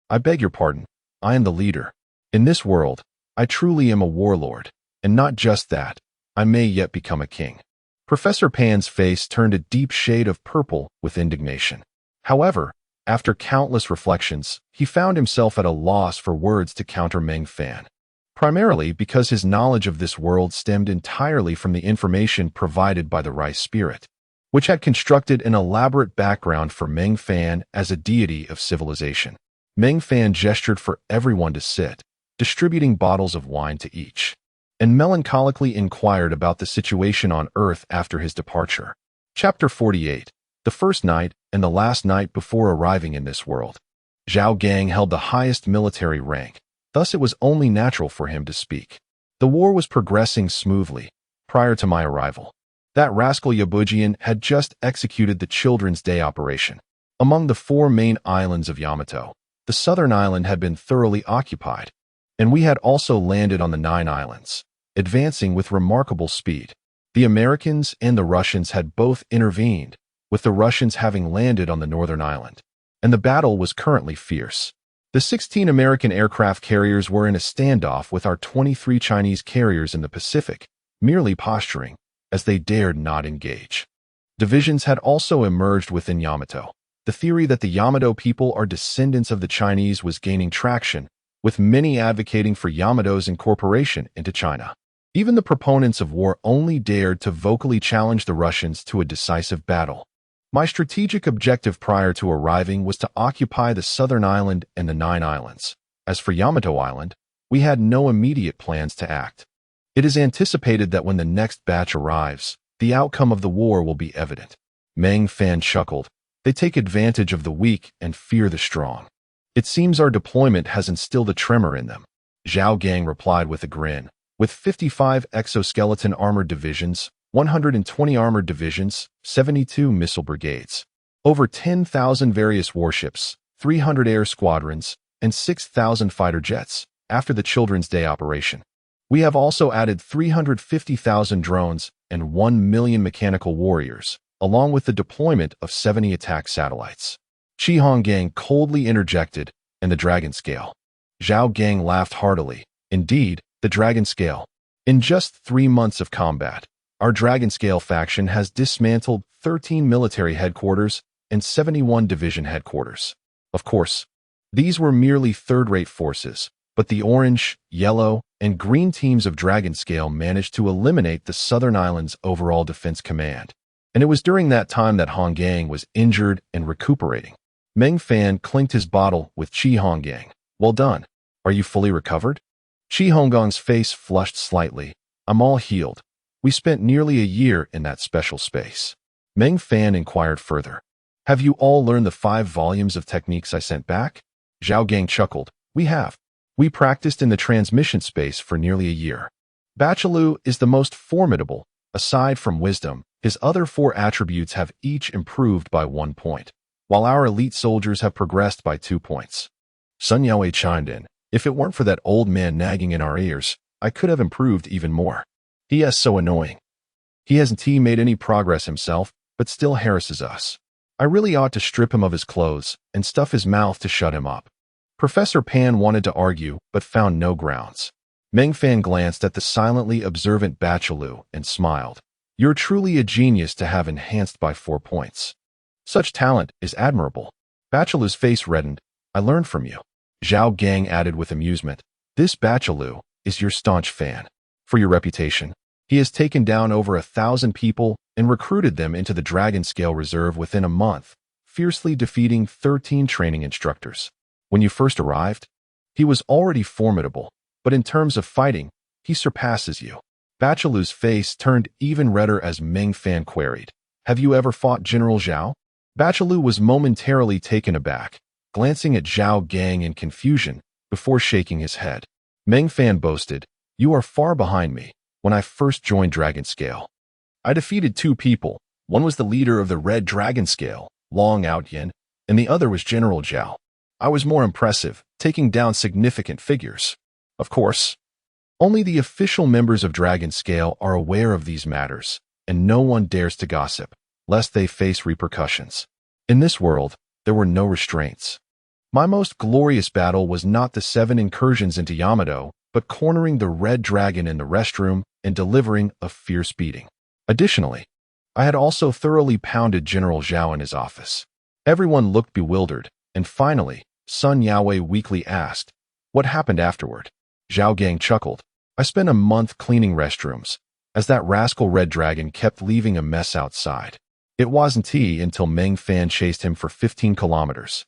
"I beg your pardon. I am the leader. In this world, I truly am a warlord, and not just that, I may yet become a king." Professor Pan's face turned a deep shade of purple with indignation. However, after countless reflections, he found himself at a loss for words to counter Meng Fan, primarily because his knowledge of this world stemmed entirely from the information provided by the Rice Spirit, which had constructed an elaborate background for Meng Fan as a deity of civilization. Meng Fan gestured for everyone to sit, distributing bottles of wine to each, and melancholically inquired about the situation on Earth after his departure. Chapter 48. The first night and the last night before arriving in this world. Zhao Gang held the highest military rank, thus it was only natural for him to speak. The war was progressing smoothly prior to my arrival. That rascal Yabujian had just executed the Children's Day operation. Among the 4 main islands of Yamato, the southern island had been thoroughly occupied, and we had also landed on the 9 islands, advancing with remarkable speed. The Americans and the Russians had both intervened, with the Russians having landed on the northern island, and the battle was currently fierce. The 16 American aircraft carriers were in a standoff with our 23 Chinese carriers in the Pacific, merely posturing, as they dared not engage. Divisions had also emerged within Yamato. The theory that the Yamato people are descendants of the Chinese was gaining traction, with many advocating for Yamato's incorporation into China. Even the proponents of war only dared to vocally challenge the Russians to a decisive battle. My strategic objective prior to arriving was to occupy the southern island and the 9 islands. As for Yamato Island, we had no immediate plans to act. It is anticipated that when the next batch arrives, the outcome of the war will be evident. Meng Fan chuckled. They take advantage of the weak and fear the strong. It seems our deployment has instilled a tremor in them. Zhao Gang replied with a grin. With 55 exoskeleton armored divisions, 120 armored divisions, 72 missile brigades, over 10,000 various warships, 300 air squadrons, and 6,000 fighter jets, after the Children's Day operation. We have also added 350,000 drones and 1 million mechanical warriors, along with the deployment of 70 attack satellites. Chi Hong Gang coldly interjected, and the Dragon Scale. Zhao Gang laughed heartily. Indeed, the Dragon Scale. In just 3 months of combat, our Dragon Scale faction has dismantled 13 military headquarters and 71 division headquarters. Of course, these were merely third-rate forces, but the orange, yellow, and green teams of Dragon Scale managed to eliminate the Southern Islands' overall defense command. And it was during that time that Hong Gang was injured and recuperating. Meng Fan clinked his bottle with Chi Hong Gang. "Well done. Are you fully recovered?" Chi Hong Gang's face flushed slightly. "I'm all healed. We spent nearly a year in that special space." Meng Fan inquired further. "Have you all learned the 5 volumes of techniques I sent back?" Zhao Gang chuckled. "We have. We practiced in the transmission space for nearly a year. Bachelou is the most formidable. Aside from wisdom, his other 4 attributes have each improved by 1 point, while our elite soldiers have progressed by 2 points." Sun Yaowei chimed in. "If it weren't for that old man nagging in our ears, I could have improved even more. He is so annoying. He hasn't made any progress himself, but still harasses us. I really ought to strip him of his clothes and stuff his mouth to shut him up." Professor Pan wanted to argue, but found no grounds. Meng Fan glanced at the silently observant Bachelou and smiled. "You're truly a genius to have enhanced by 4 points. Such talent is admirable." Bachelou's face reddened. "I learned from you." Zhao Gang added with amusement. "This Bachelou is your staunch fan. For your reputation, he has taken down over 1,000 people and recruited them into the Dragon Scale Reserve within a month, fiercely defeating 13 training instructors. When you first arrived, he was already formidable, but in terms of fighting, he surpasses you." Bachelou's face turned even redder as Meng Fan queried, "Have you ever fought General Zhao?" Bachelou was momentarily taken aback, glancing at Zhao Gang in confusion before shaking his head. Meng Fan boasted, "You are far behind me. When I first joined Dragon Scale, I defeated 2 people. One was the leader of the Red Dragon Scale, Long Outyin, and the other was General Zhao. I was more impressive, taking down significant figures. Of course, Only the official members of Dragon Scale are aware of these matters, and no one dares to gossip, lest they face repercussions. In this world, there were no restraints. My most glorious battle was not the 7 incursions into Yamato, but cornering the Red Dragon in the restroom and delivering a fierce beating. Additionally, I had also thoroughly pounded General Zhao in his office. Everyone looked bewildered, and finally, Sun Yaowei weakly asked, "What happened afterward?" Zhao Gang chuckled. "I spent a month cleaning restrooms, as that rascal Red Dragon kept leaving a mess outside. It wasn't he until Meng Fan chased him for 15 kilometers,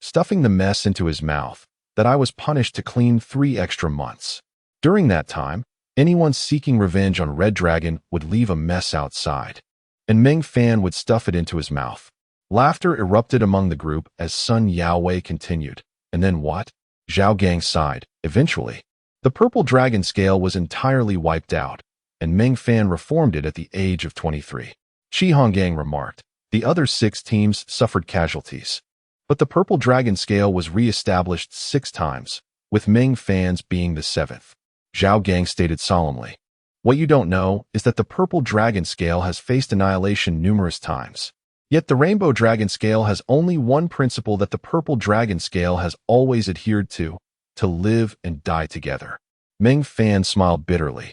stuffing the mess into his mouth, that I was punished to clean 3 extra months. During that time, anyone seeking revenge on Red Dragon would leave a mess outside, and Meng Fan would stuff it into his mouth." Laughter erupted among the group as Sun Yaowei continued. "And then what?" Zhao Gang sighed. "Eventually, the purple dragon scale was entirely wiped out, and Meng Fan reformed it at the age of 23. Shi Honggang remarked, "The other 6 teams suffered casualties, but the purple dragon scale was re-established 6 times, with Meng Fan's being the 7th. Zhao Gang stated solemnly, "What you don't know is that the purple dragon scale has faced annihilation numerous times. Yet the rainbow dragon scale has only one principle that the purple dragon scale has always adhered to live and die together." Meng Fan smiled bitterly.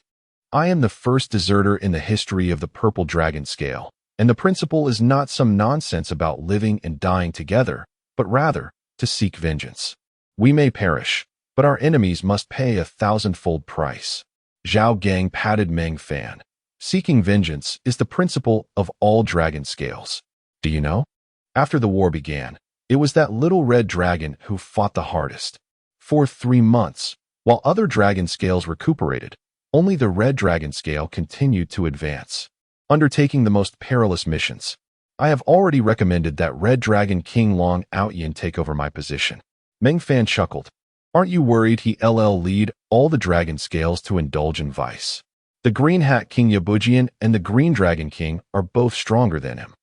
"I am the first deserter in the history of the purple dragon scale, and the principle is not some nonsense about living and dying together, but rather to seek vengeance. We may perish, but our enemies must pay a 1,000-fold price." Zhao Gang patted Meng Fan. "Seeking vengeance is the principle of all dragon scales. Do you know? After the war began, it was that little red dragon who fought the hardest. For 3 months, while other dragon scales recuperated, only the red dragon scale continued to advance, undertaking the most perilous missions. I have already recommended that Red Dragon King Long Outyin take over my position." Meng Fan chuckled. "Aren't you worried he'll lead all the dragon scales to indulge in vice? The Green Hat King Yabujian and the Green Dragon King are both stronger than him."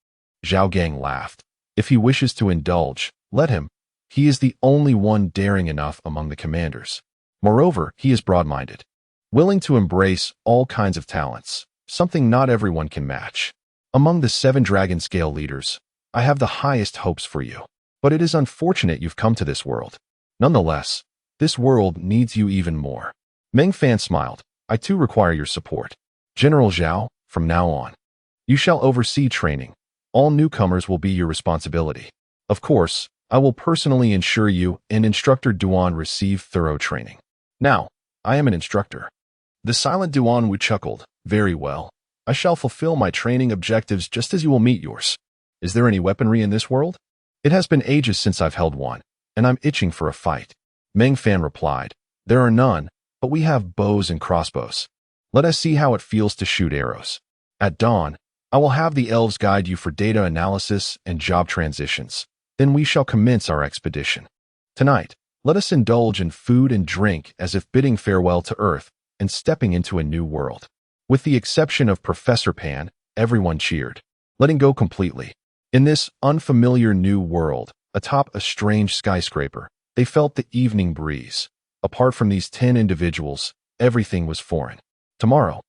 Zhao Gang laughed. "If he wishes to indulge, let him. He is the only one daring enough among the commanders. Moreover, he is broad-minded, willing to embrace all kinds of talents, something not everyone can match. Among the 7 dragon scale leaders, I have the highest hopes for you. But it is unfortunate you've come to this world. Nonetheless, this world needs you even more." Meng Fan smiled. "I too require your support. General Zhao, from now on, you shall oversee training. All newcomers will be your responsibility. Of course, I will personally ensure you and Instructor Duan receive thorough training." "Now, I am an instructor." The silent Duan Wu chuckled. "Very well. I shall fulfill my training objectives just as you will meet yours. Is there any weaponry in this world?" "It has been ages since I've held one, and I'm itching for a fight." Meng Fan replied, "There are none, but we have bows and crossbows. Let us see how it feels to shoot arrows. At dawn, I will have the elves guide you for data analysis and job transitions. Then we shall commence our expedition. Tonight, let us indulge in food and drink as if bidding farewell to Earth and stepping into a new world." With the exception of Professor Pan, everyone cheered, letting go completely. In this unfamiliar new world, atop a strange skyscraper, they felt the evening breeze. Apart from these 10 individuals, everything was foreign. Tomorrow,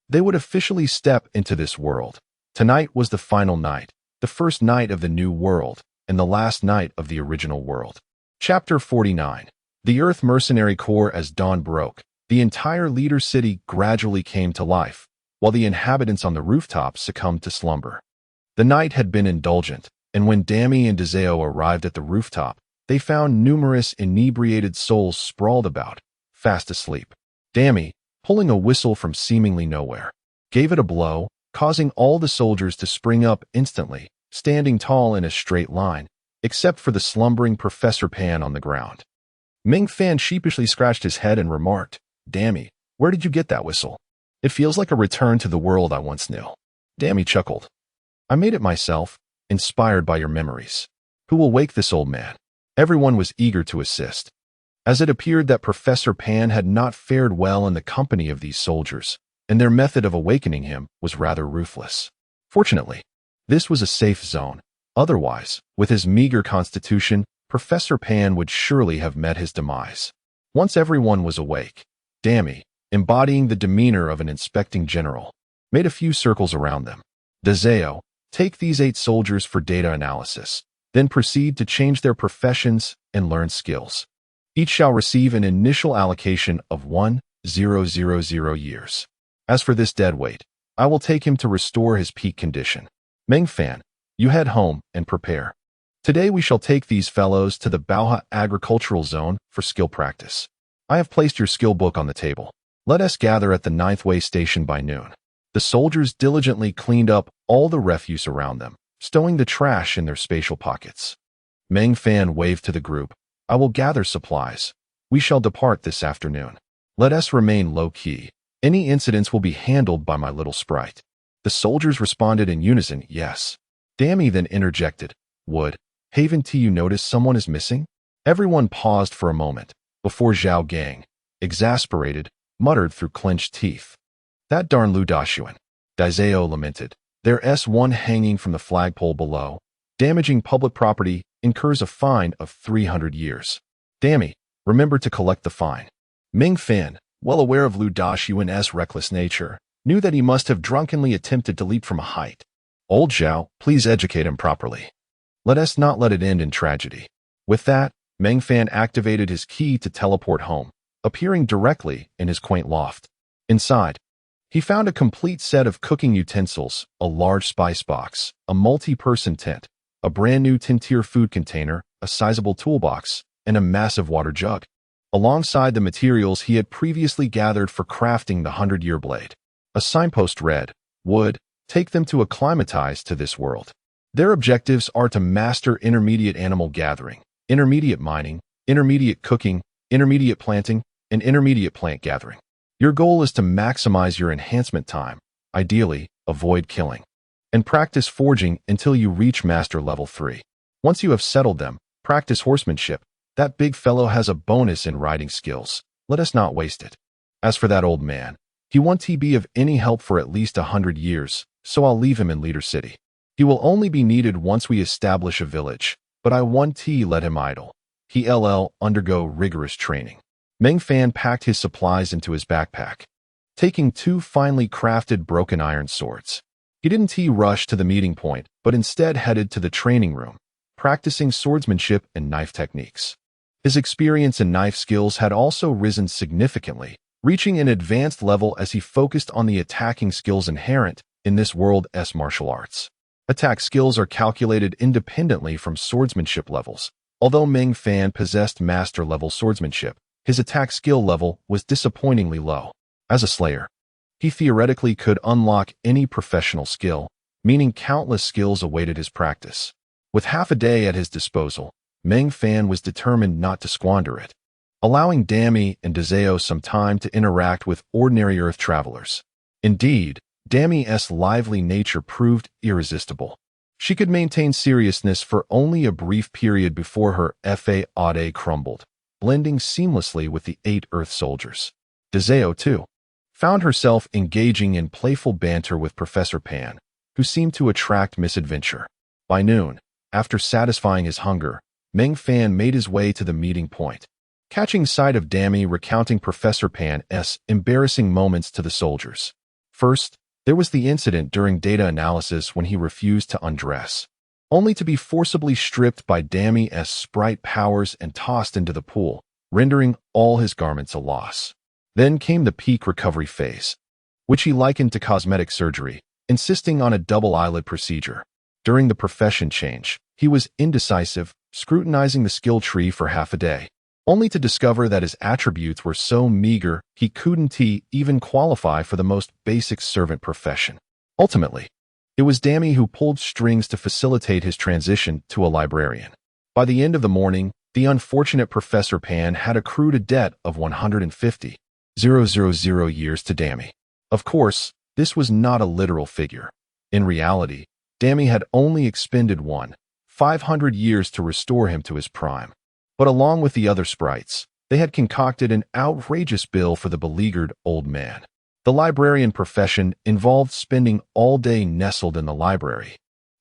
they would officially step into this world. Tonight was the final night, the first night of the new world, and the last night of the original world. Chapter 49. The Earth Mercenary Corps. As dawn broke, the entire leader city gradually came to life, while the inhabitants on the rooftops succumbed to slumber. The night had been indulgent, and when Dami and Dezeo arrived at the rooftop, they found numerous inebriated souls sprawled about, fast asleep. Dami, pulling a whistle from seemingly nowhere, gave it a blow, causing all the soldiers to spring up instantly, standing tall in a straight line, except for the slumbering Professor Pan on the ground. Meng Fan sheepishly scratched his head and remarked, "Dami, where did you get that whistle? It feels like a return to the world I once knew." Dami chuckled. "I made it myself, inspired by your memories. Who will wake this old man?" Everyone was eager to assist, as it appeared that Professor Pan had not fared well in the company of these soldiers, and their method of awakening him was rather ruthless. Fortunately, this was a safe zone. Otherwise, with his meager constitution, Professor Pan would surely have met his demise. Once everyone was awake, Dami, embodying the demeanor of an inspecting general, made a few circles around them. Dazeo, take these 8 soldiers for data analysis, then proceed to change their professions and learn skills. Each shall receive an initial allocation of 1,000 years. As for this deadweight, I will take him to restore his peak condition. Meng Fan, you head home and prepare. Today we shall take these fellows to the Bauha agricultural zone for skill practice. I have placed your skill book on the table. Let us gather at the 9th way station by noon. The soldiers diligently cleaned up all the refuse around them, stowing the trash in their spatial pockets. Meng Fan waved to the group. I will gather supplies. We shall depart this afternoon. Let us remain low-key. Any incidents will be handled by my little sprite. The soldiers responded in unison, yes. Dammy then interjected, Wood, haven't you noticed someone is missing? Everyone paused for a moment, before Zhao Gang, exasperated, muttered through clenched teeth. That darn Lu Dashuan. Dazeo lamented. There's one hanging from the flagpole below. Damaging public property incurs a fine of 300 years. Dammy, remember to collect the fine. Meng Fan, well aware of Lu Dashuan's reckless nature, knew that he must have drunkenly attempted to leap from a height. Old Zhao, please educate him properly. Let us not let it end in tragedy. With that, Meng Fan activated his key to teleport home, appearing directly in his quaint loft. Inside, he found a complete set of cooking utensils, a large spice box, a multi-person tent, a brand new tin-tier food container, a sizable toolbox, and a massive water jug, alongside the materials he had previously gathered for crafting the 100-year blade. A signpost read, Wood, take them to acclimatize to this world. Their objectives are to master intermediate animal gathering, intermediate mining, intermediate cooking, intermediate planting, and intermediate plant gathering. Your goal is to maximize your enhancement time, ideally, avoid killing, and practice forging until you reach master level 3. Once you have settled them, practice horsemanship. That big fellow has a bonus in riding skills. Let us not waste it. As for that old man, he won't be of any help for at least 100 years, so I'll leave him in Leader City. He will only be needed once we establish a village, but I won't let him idle. He'll undergo rigorous training. Meng Fan packed his supplies into his backpack, taking 2 finely crafted broken iron swords. He didn't rush to the meeting point, but instead headed to the training room, practicing swordsmanship and knife techniques. His experience and knife skills had also risen significantly, reaching an advanced level as he focused on the attacking skills inherent in this world's martial arts. Attack skills are calculated independently from swordsmanship levels. Although Meng Fan possessed master-level swordsmanship, his attack skill level was disappointingly low. As a slayer, he theoretically could unlock any professional skill, meaning countless skills awaited his practice. With half a day at his disposal, Meng Fan was determined not to squander it, allowing Dammy and Dazeo some time to interact with ordinary Earth travelers. Indeed, Dammy's lively nature proved irresistible. She could maintain seriousness for only a brief period before her faade crumbled, blending seamlessly with the 8 Earth soldiers. Dazeo, too, found herself engaging in playful banter with Professor Pan, who seemed to attract misadventure. By noon, after satisfying his hunger, Meng Fan made his way to the meeting point, catching sight of Dammy recounting Professor Pan's embarrassing moments to the soldiers. First, there was the incident during data analysis when he refused to undress, only to be forcibly stripped by Dammy's sprite powers and tossed into the pool, rendering all his garments a loss. Then came the peak recovery phase, which he likened to cosmetic surgery, insisting on a double eyelid procedure. During the profession change, he was indecisive, scrutinizing the skill tree for half a day, only to discover that his attributes were so meager he couldn't even qualify for the most basic servant profession. Ultimately, it was Dammy who pulled strings to facilitate his transition to a librarian. By the end of the morning, the unfortunate Professor Pan had accrued a debt of 150,000 years to Dammy. Of course, this was not a literal figure. In reality, Dammy had only expended 500 years to restore him to his prime. But along with the other sprites, they had concocted an outrageous bill for the beleaguered old man. The librarian profession involved spending all day nestled in the library,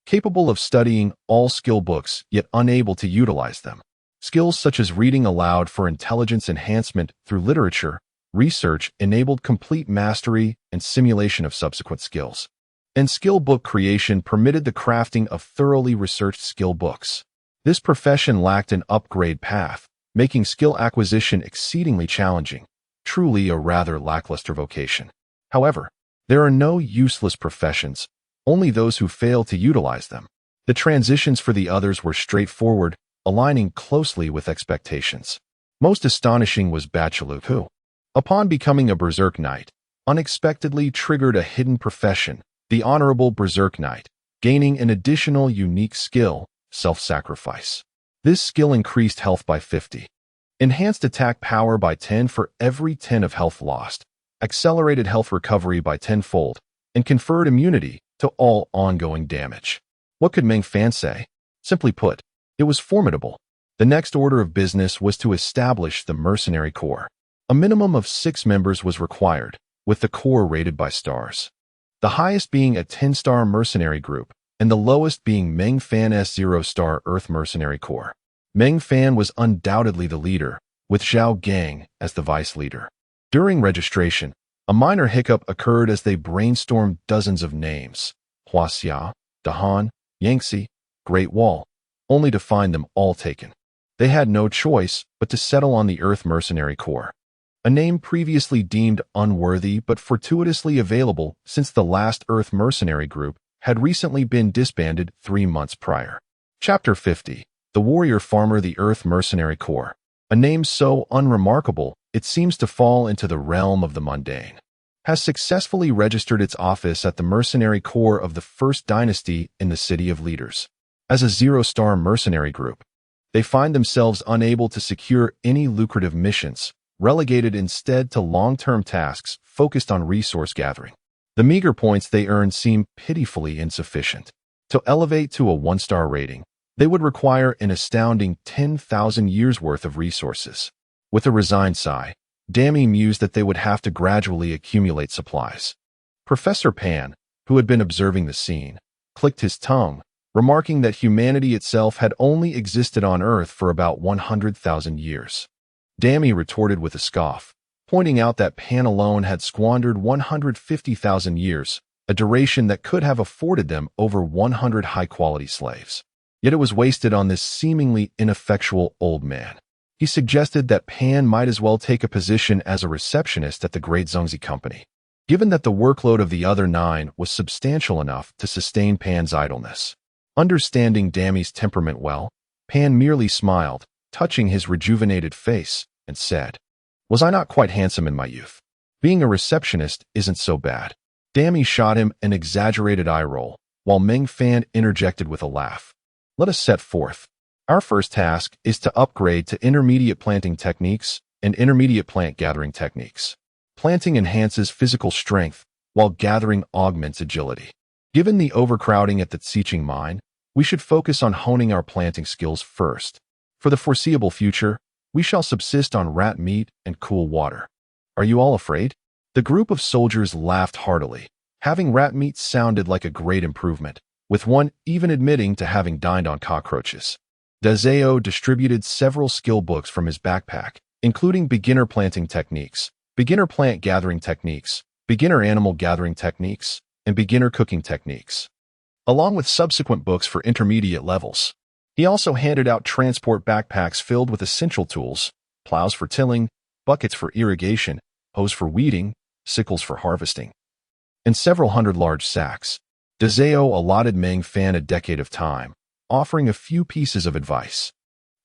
capable of studying all skill books yet unable to utilize them. Skills such as reading aloud for intelligence enhancement through literature, research enabled complete mastery and simulation of subsequent skills. And skill book creation permitted the crafting of thoroughly researched skill books. This profession lacked an upgrade path, making skill acquisition exceedingly challenging, truly a rather lackluster vocation. However, there are no useless professions, only those who fail to utilize them. The transitions for the others were straightforward, aligning closely with expectations. Most astonishing was Bacheluk, who, upon becoming a Berserk Knight, unexpectedly triggered a hidden profession, the Honorable Berserk Knight, gaining an additional unique skill, self-sacrifice. This skill increased health by 50, enhanced attack power by 10 for every 10 of health lost, accelerated health recovery by tenfold, and conferred immunity to all ongoing damage. What could Meng Fan say? Simply put, it was formidable. The next order of business was to establish the mercenary corps. A minimum of 6 members was required, with the corps rated by stars. The highest being a 10-star mercenary group, and the lowest being Meng Fan's 0-star Earth Mercenary Corps. Meng Fan was undoubtedly the leader, with Zhao Gang as the vice leader. During registration, a minor hiccup occurred as they brainstormed dozens of names: Huaxia, Dahan, Yangtze, Great Wall, only to find them all taken. They had no choice but to settle on the Earth Mercenary Corps, a name previously deemed unworthy but fortuitously available since the last Earth Mercenary Group had recently been disbanded 3 months prior. Chapter 50. The Warrior Farmer, the Earth Mercenary Corps. A name so unremarkable it seems to fall into the realm of the mundane. Has successfully registered its office at the Mercenary Corps of the First Dynasty in the City of Leaders. As a 0-star mercenary group, they find themselves unable to secure any lucrative missions, relegated instead to long-term tasks focused on resource gathering. The meager points they earn seem pitifully insufficient. To elevate to a 1-star rating, they would require an astounding 10,000 years' worth of resources. With a resigned sigh, Dammy mused that they would have to gradually accumulate supplies. Professor Pan, who had been observing the scene, clicked his tongue, remarking that humanity itself had only existed on Earth for about 100,000 years. Dammy retorted with a scoff, pointing out that Pan alone had squandered 150,000 years, a duration that could have afforded them over 100 high-quality slaves. Yet it was wasted on this seemingly ineffectual old man. He suggested that Pan might as well take a position as a receptionist at the Great Zhongzi Company, given that the workload of the other 9 was substantial enough to sustain Pan's idleness. Understanding Dammy's temperament well, Pan merely smiled, touching his rejuvenated face, and said, "Was I not quite handsome in my youth? Being a receptionist isn't so bad." Dammy shot him an exaggerated eye roll, while Meng Fan interjected with a laugh. "Let us set forth. Our first task is to upgrade to intermediate planting techniques and intermediate plant gathering techniques. Planting enhances physical strength, while gathering augments agility. Given the overcrowding at the Xiqing mine, we should focus on honing our planting skills first. For the foreseeable future, we shall subsist on rat meat and cool water. Are you all afraid?" The group of soldiers laughed heartily. Having rat meat sounded like a great improvement, with one even admitting to having dined on cockroaches. Dazeo distributed several skill books from his backpack, including beginner planting techniques, beginner plant gathering techniques, beginner animal gathering techniques, and beginner cooking techniques, along with subsequent books for intermediate levels. He also handed out transport backpacks filled with essential tools: plows for tilling, buckets for irrigation, hoes for weeding, sickles for harvesting, and several hundred large sacks. Dazeo allotted Meng Fan a decade of time, offering a few pieces of advice.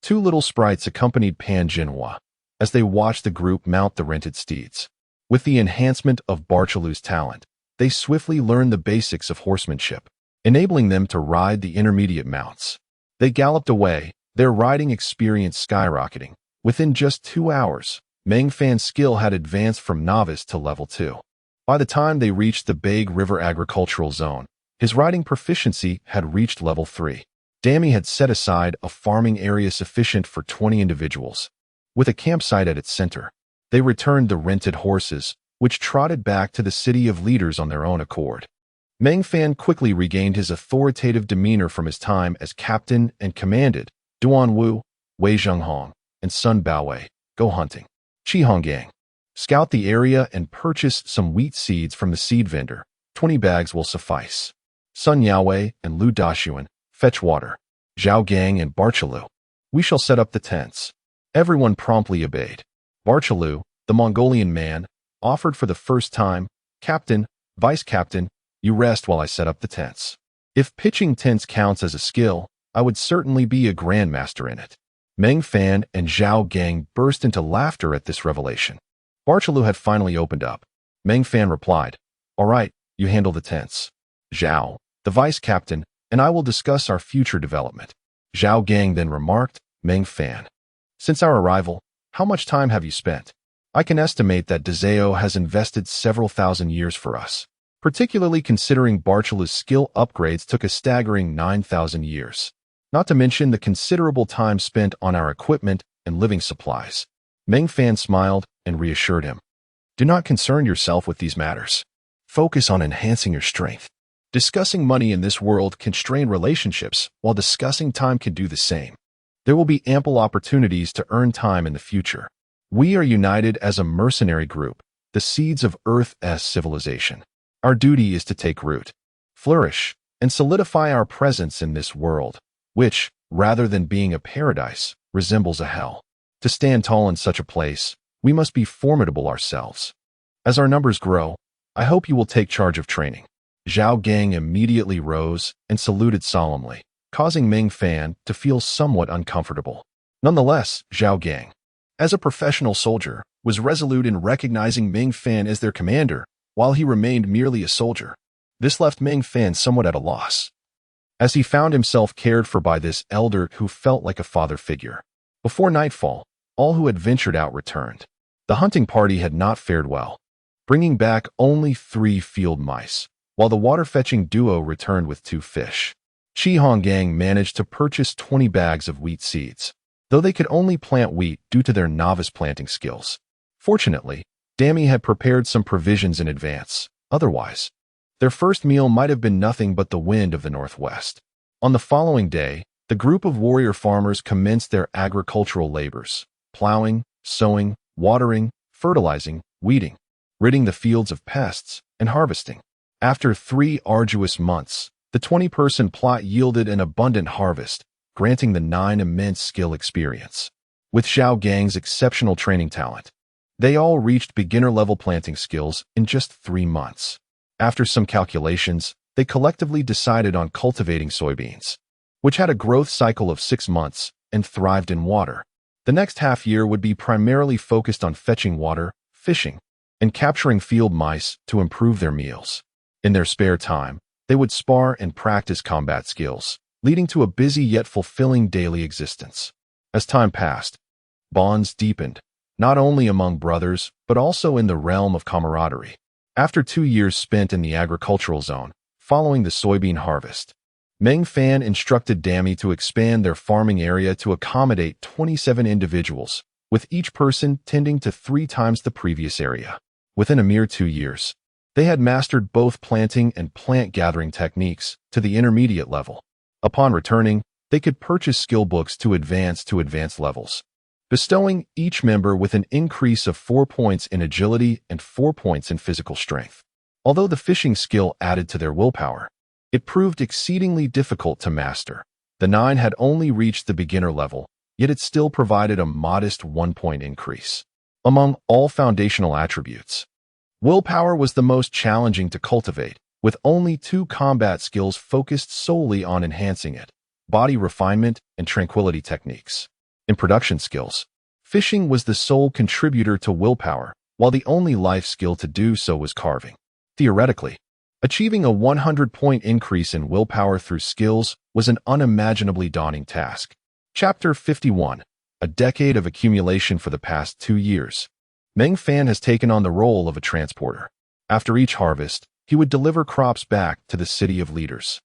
2 little sprites accompanied Pan Jinhua as they watched the group mount the rented steeds. With the enhancement of Barchalu's talent, they swiftly learned the basics of horsemanship, enabling them to ride the intermediate mounts. They galloped away, their riding experience skyrocketing. Within just 2 hours, Meng Fan's skill had advanced from novice to level 2. By the time they reached the Baig River agricultural zone, his riding proficiency had reached level 3. Dammy had set aside a farming area sufficient for 20 individuals. With a campsite at its center, they returned the rented horses, which trotted back to the City of Leaders on their own accord. Meng Fan quickly regained his authoritative demeanor from his time as captain and commanded Duan Wu, Wei Zhenghong, and Sun Baowei go hunting. Qihonggang Scout the area and purchase some wheat seeds from the seed vendor. 20 bags will suffice. Sun Yaowei and Lu Dashuan, fetch water. Zhao Gang and Barchalu. We shall set up the tents. Everyone promptly obeyed. Barchalu, the Mongolian man, offered for the first time, Captain, Vice Captain, you rest while I set up the tents. If pitching tents counts as a skill, I would certainly be a grandmaster in it. Meng Fan and Zhao Gang burst into laughter at this revelation. Barchalu had finally opened up. Meng Fan replied, all right, you handle the tents. Zhao, the vice captain, and I will discuss our future development. Zhao Gang then remarked, Meng Fan, since our arrival, how much time have you spent? I can estimate that Dezeo has invested several thousand years for us, particularly considering Barchalu's skill upgrades took a staggering 9,000 years. Not to mention the considerable time spent on our equipment and living supplies. Meng Fan smiled and reassured him. Do not concern yourself with these matters. Focus on enhancing your strength. Discussing money in this world can strain relationships, while discussing time can do the same. There will be ample opportunities to earn time in the future. We are united as a mercenary group, the seeds of Earth's civilization. Our duty is to take root, flourish, and solidify our presence in this world, which, rather than being a paradise, resembles a hell. To stand tall in such a place, we must be formidable ourselves. As our numbers grow, I hope you will take charge of training. Zhao Gang immediately rose and saluted solemnly, causing Meng Fan to feel somewhat uncomfortable. Nonetheless, Zhao Gang, as a professional soldier, was resolute in recognizing Meng Fan as their commander, while he remained merely a soldier. This left Meng Fan somewhat at a loss, as he found himself cared for by this elder who felt like a father figure. Before nightfall, all who had ventured out returned. The hunting party had not fared well, bringing back only 3 field mice, while the water-fetching duo returned with 2 fish. Qihong Gang managed to purchase 20 bags of wheat seeds, though they could only plant wheat due to their novice planting skills. Fortunately, Dammy had prepared some provisions in advance. Otherwise, their first meal might have been nothing but the wind of the northwest. On the following day, the group of warrior farmers commenced their agricultural labors, plowing, sowing, watering, fertilizing, weeding, ridding the fields of pests, and harvesting. After 3 arduous months, the 20-person plot yielded an abundant harvest, granting the 9 immense skill experience. With Zhao Gang's exceptional training talent, they all reached beginner-level planting skills in just 3 months. After some calculations, they collectively decided on cultivating soybeans, which had a growth cycle of 6 months and thrived in water. The next half year would be primarily focused on fetching water, fishing, and capturing field mice to improve their meals. In their spare time, they would spar and practice combat skills, leading to a busy yet fulfilling daily existence. As time passed, bonds deepened, not only among brothers, but also in the realm of camaraderie. After 2 years spent in the agricultural zone, following the soybean harvest, Meng Fan instructed Dammy to expand their farming area to accommodate 27 individuals, with each person tending to 3 times the previous area. Within a mere 2 years, they had mastered both planting and plant gathering techniques to the intermediate level. Upon returning, they could purchase skill books to advanced levels, bestowing each member with an increase of 4 points in agility and 4 points in physical strength. Although the fishing skill added to their willpower, it proved exceedingly difficult to master. The 9 had only reached the beginner level, yet it still provided a modest 1-point increase. Among all foundational attributes, willpower was the most challenging to cultivate, with only 2 combat skills focused solely on enhancing it: body refinement and tranquility techniques. In production skills, fishing was the sole contributor to willpower, while the only life skill to do so was carving. Theoretically, achieving a 100-point increase in willpower through skills was an unimaginably daunting task. Chapter 51. A decade of accumulation. For the past 2 years, Meng Fan has taken on the role of a transporter. After each harvest, he would deliver crops back to the city of leaders.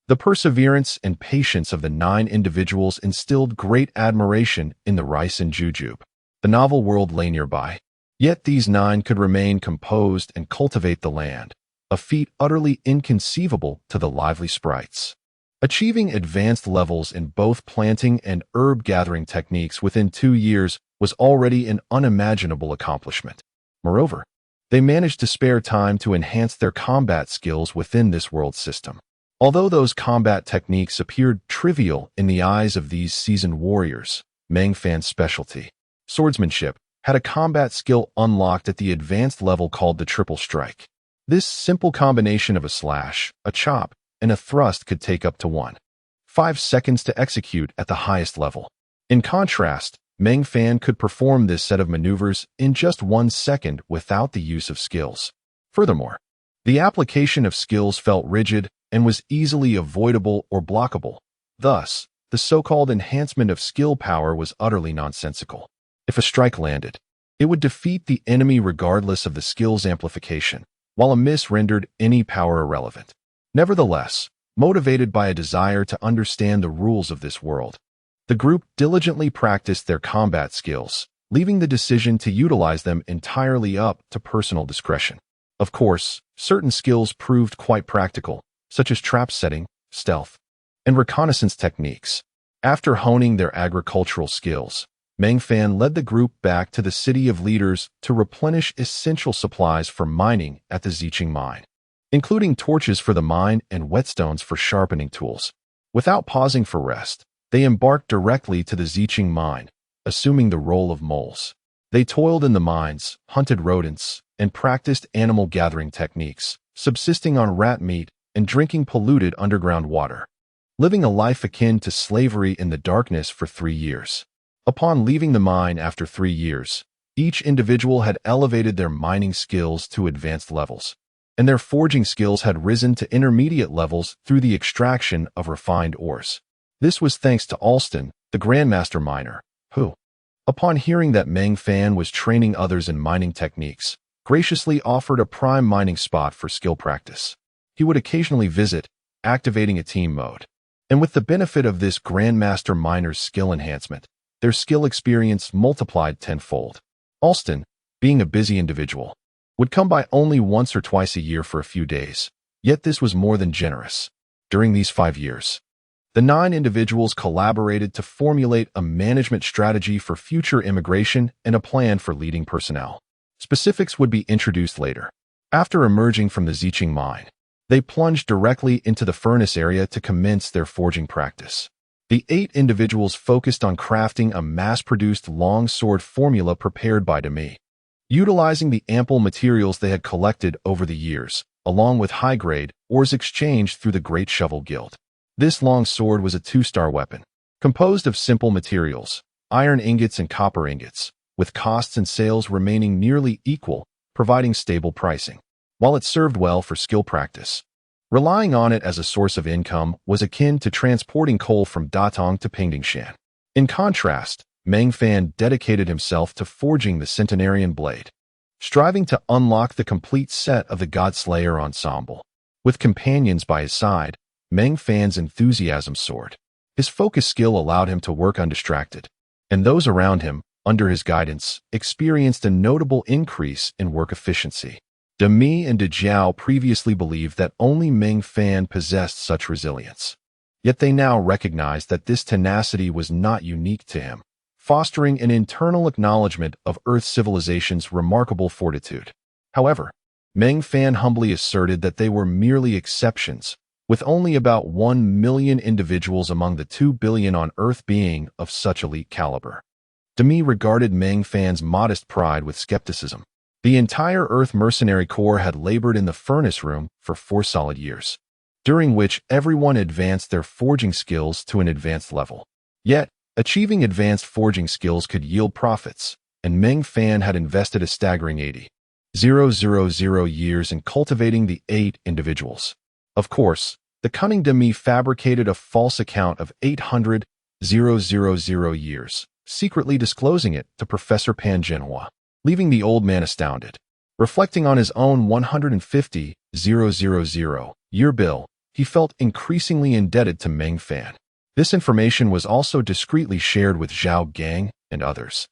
The perseverance and patience of the 9 individuals instilled great admiration in the rice and jujube. The novel world lay nearby, yet these 9 could remain composed and cultivate the land, a feat utterly inconceivable to the lively sprites. Achieving advanced levels in both planting and herb gathering techniques within 2 years was already an unimaginable accomplishment. Moreover, they managed to spare time to enhance their combat skills within this world system. Although those combat techniques appeared trivial in the eyes of these seasoned warriors, Meng Fan's specialty, swordsmanship, had a combat skill unlocked at the advanced level called the triple strike. This simple combination of a slash, a chop, and a thrust could take up to 1.5 seconds to execute at the highest level. In contrast, Meng Fan could perform this set of maneuvers in just 1 second without the use of skills. Furthermore, the application of skills felt rigid and was easily avoidable or blockable. Thus, the so-called enhancement of skill power was utterly nonsensical. If a strike landed, it would defeat the enemy regardless of the skill's amplification, while a miss rendered any power irrelevant. Nevertheless, motivated by a desire to understand the rules of this world, the group diligently practiced their combat skills, leaving the decision to utilize them entirely up to personal discretion. Of course, certain skills proved quite practical, such as trap setting, stealth, and reconnaissance techniques. After honing their agricultural skills, Meng Fan led the group back to the City of Leaders to replenish essential supplies for mining at the Ziqing mine, including torches for the mine and whetstones for sharpening tools. Without pausing for rest, they embarked directly to the Ziqing mine, assuming the role of moles. They toiled in the mines, hunted rodents, and practiced animal gathering techniques, subsisting on rat meat and drinking polluted underground water, living a life akin to slavery in the darkness for 3 years. Upon leaving the mine after 3 years, each individual had elevated their mining skills to advanced levels, and their forging skills had risen to intermediate levels through the extraction of refined ores. This was thanks to Alston, the Grandmaster miner, who, upon hearing that Meng Fan was training others in mining techniques, graciously offered a prime mining spot for skill practice. He would occasionally visit, activating a team mode. And with the benefit of this Grandmaster miner's skill enhancement, their skill experience multiplied tenfold. Alston, being a busy individual, would come by only once or twice a year for a few days, yet this was more than generous. During these 5 years, the 9 individuals collaborated to formulate a management strategy for future immigration and a plan for leading personnel. Specifics would be introduced later. After emerging from the Ziqing mine, they plunged directly into the furnace area to commence their forging practice. The 8 individuals focused on crafting a mass-produced long sword formula prepared by Demi, utilizing the ample materials they had collected over the years, along with high-grade ores exchanged through the Great Shovel Guild. This long sword was a 2-star weapon, composed of simple materials, iron ingots and copper ingots, with costs and sales remaining nearly equal, providing stable pricing. While it served well for skill practice, relying on it as a source of income was akin to transporting coal from Datong to Pingdingshan. In contrast, Meng Fan dedicated himself to forging the centenarian blade, striving to unlock the complete set of the Godslayer ensemble. With companions by his side, Meng Fan's enthusiasm soared. His focus skill allowed him to work undistracted, and those around him, under his guidance, experienced a notable increase in work efficiency. Demi and De Jiao previously believed that only Meng Fan possessed such resilience. Yet they now recognized that this tenacity was not unique to him, fostering an internal acknowledgement of Earth civilization's remarkable fortitude. However, Meng Fan humbly asserted that they were merely exceptions, with only about 1 million individuals among the 2 billion on Earth being of such elite caliber. Demi regarded Meng Fan's modest pride with skepticism. The entire Earth Mercenary Corps had labored in the furnace room for 4 solid years, during which everyone advanced their forging skills to an advanced level. Yet, achieving advanced forging skills could yield profits, and Meng Fan had invested a staggering 80,000 years in cultivating the 8 individuals. Of course, the cunning Demi fabricated a false account of 800,000 years, secretly disclosing it to Professor Pan Genoa, leaving the old man astounded. Reflecting on his own 150,000 year bill, he felt increasingly indebted to Meng Fan. This information was also discreetly shared with Zhao Gang and others,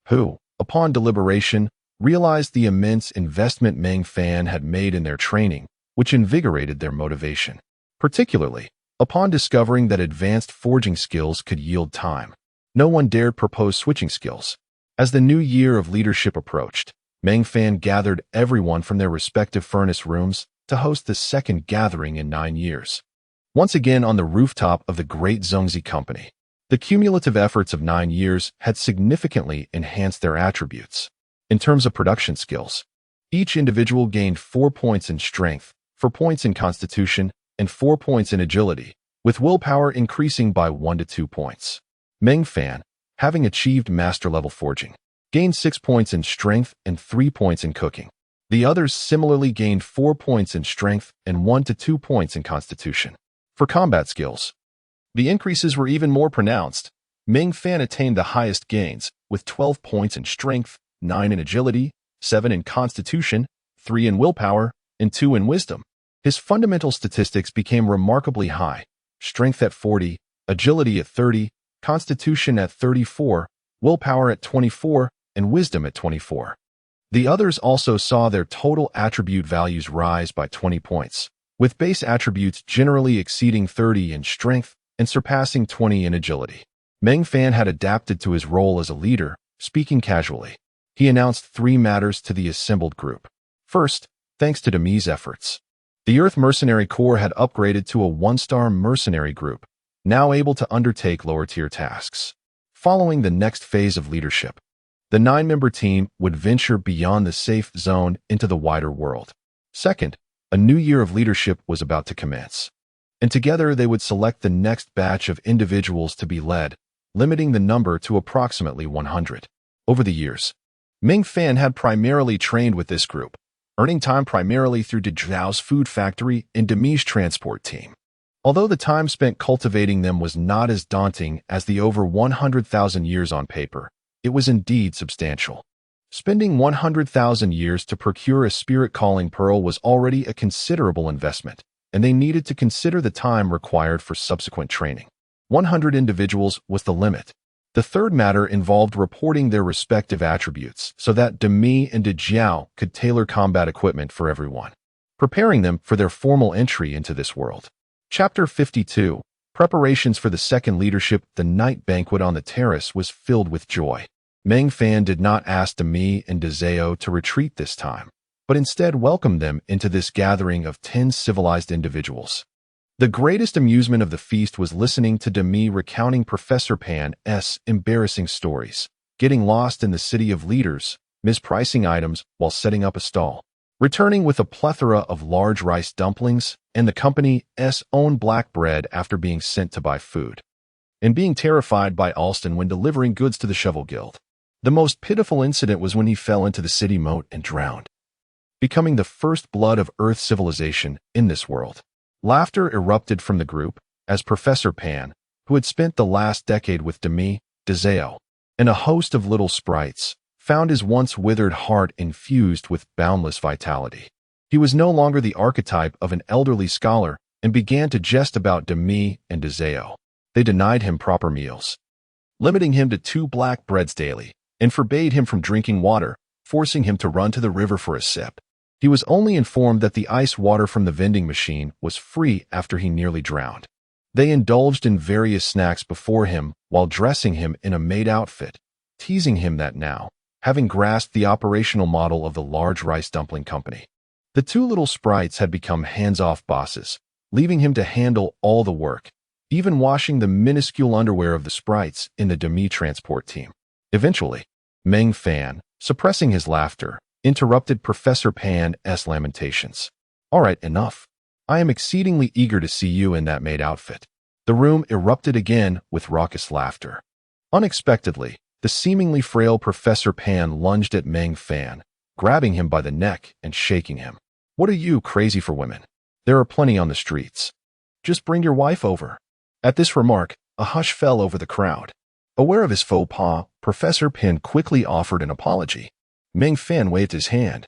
who, upon deliberation, realized the immense investment Meng Fan had made in their training, which invigorated their motivation. Particularly, upon discovering that advanced forging skills could yield time, no one dared propose switching skills. As the new year of leadership approached, Meng Fan gathered everyone from their respective furnace rooms to host the second gathering in 9 years. Once again on the rooftop of the Great Zhongzi Company. The cumulative efforts of 9 years had significantly enhanced their attributes. In terms of production skills, each individual gained 4 points in strength, 4 points in constitution, and 4 points in agility, with willpower increasing by 1 to 2 points. Meng Fan, having achieved master-level forging, gained 6 points in strength and 3 points in cooking. The others similarly gained 4 points in strength and 1 to 2 points in constitution. For combat skills, the increases were even more pronounced. Meng Fan attained the highest gains, with 12 points in strength, 9 in agility, 7 in constitution, 3 in willpower, and 2 in wisdom. His fundamental statistics became remarkably high: strength at 40, agility at 30, constitution at 34, willpower at 24, and wisdom at 24. The others also saw their total attribute values rise by 20 points, with base attributes generally exceeding 30 in strength and surpassing 20 in agility. Meng Fan had adapted to his role as a leader, speaking casually. He announced 3 matters to the assembled group. First, thanks to Demi's efforts, the Earth Mercenary Corps had upgraded to a 1-star mercenary group, now able to undertake lower-tier tasks. Following the next phase of leadership, the 9-member team would venture beyond the safe zone into the wider world. Second, a new year of leadership was about to commence, and together they would select the next batch of individuals to be led, limiting the number to approximately 100. Over the years, Meng Fan had primarily trained with this group, earning time primarily through De Zhao's food factory and Demi's transport team. Although the time spent cultivating them was not as daunting as the over 100,000 years on paper, it was indeed substantial. Spending 100,000 years to procure a spirit-calling pearl was already a considerable investment, and they needed to consider the time required for subsequent training. 100 individuals was the limit. The third matter involved reporting their respective attributes so that Demi and De Zhao could tailor combat equipment for everyone, preparing them for their formal entry into this world. Chapter 52. Preparations for the second leadership. The night banquet on the terrace was filled with joy. Meng Fan did not ask Demi and De Zhao to retreat this time, but instead welcomed them into this gathering of 10 civilized individuals. The greatest amusement of the feast was listening to Demi recounting Professor Pan's embarrassing stories, getting lost in the city of leaders, mispricing items while setting up a stall, returning with a plethora of large rice dumplings and the company's own black bread after being sent to buy food, and being terrified by Alston when delivering goods to the Shovel Guild. The most pitiful incident was when he fell into the city moat and drowned, becoming the first blood of Earth civilization in this world. Laughter erupted from the group as Professor Pan, who had spent the last decade with Demi, De Zhao, and a host of little sprites, found his once withered heart infused with boundless vitality. He was no longer the archetype of an elderly scholar and began to jest about Demi and De Zhao. They denied him proper meals, limiting him to 2 black breads daily, and forbade him from drinking water, forcing him to run to the river for a sip. He was only informed that the ice water from the vending machine was free after he nearly drowned. They indulged in various snacks before him while dressing him in a maid outfit, teasing him that now, having grasped the operational model of the large rice dumpling company, the 2 little sprites had become hands-off bosses, leaving him to handle all the work, even washing the minuscule underwear of the sprites in the Demi transport team. Eventually, Meng Fan, suppressing his laughter, interrupted Professor Pan's lamentations. "All right, enough. I am exceedingly eager to see you in that maid outfit." The room erupted again with raucous laughter. Unexpectedly, the seemingly frail Professor Pan lunged at Meng Fan, grabbing him by the neck and shaking him. "What are you, crazy for women? There are plenty on the streets. Just bring your wife over." At this remark, a hush fell over the crowd. Aware of his faux pas, Professor Pan quickly offered an apology. Meng Fan waved his hand,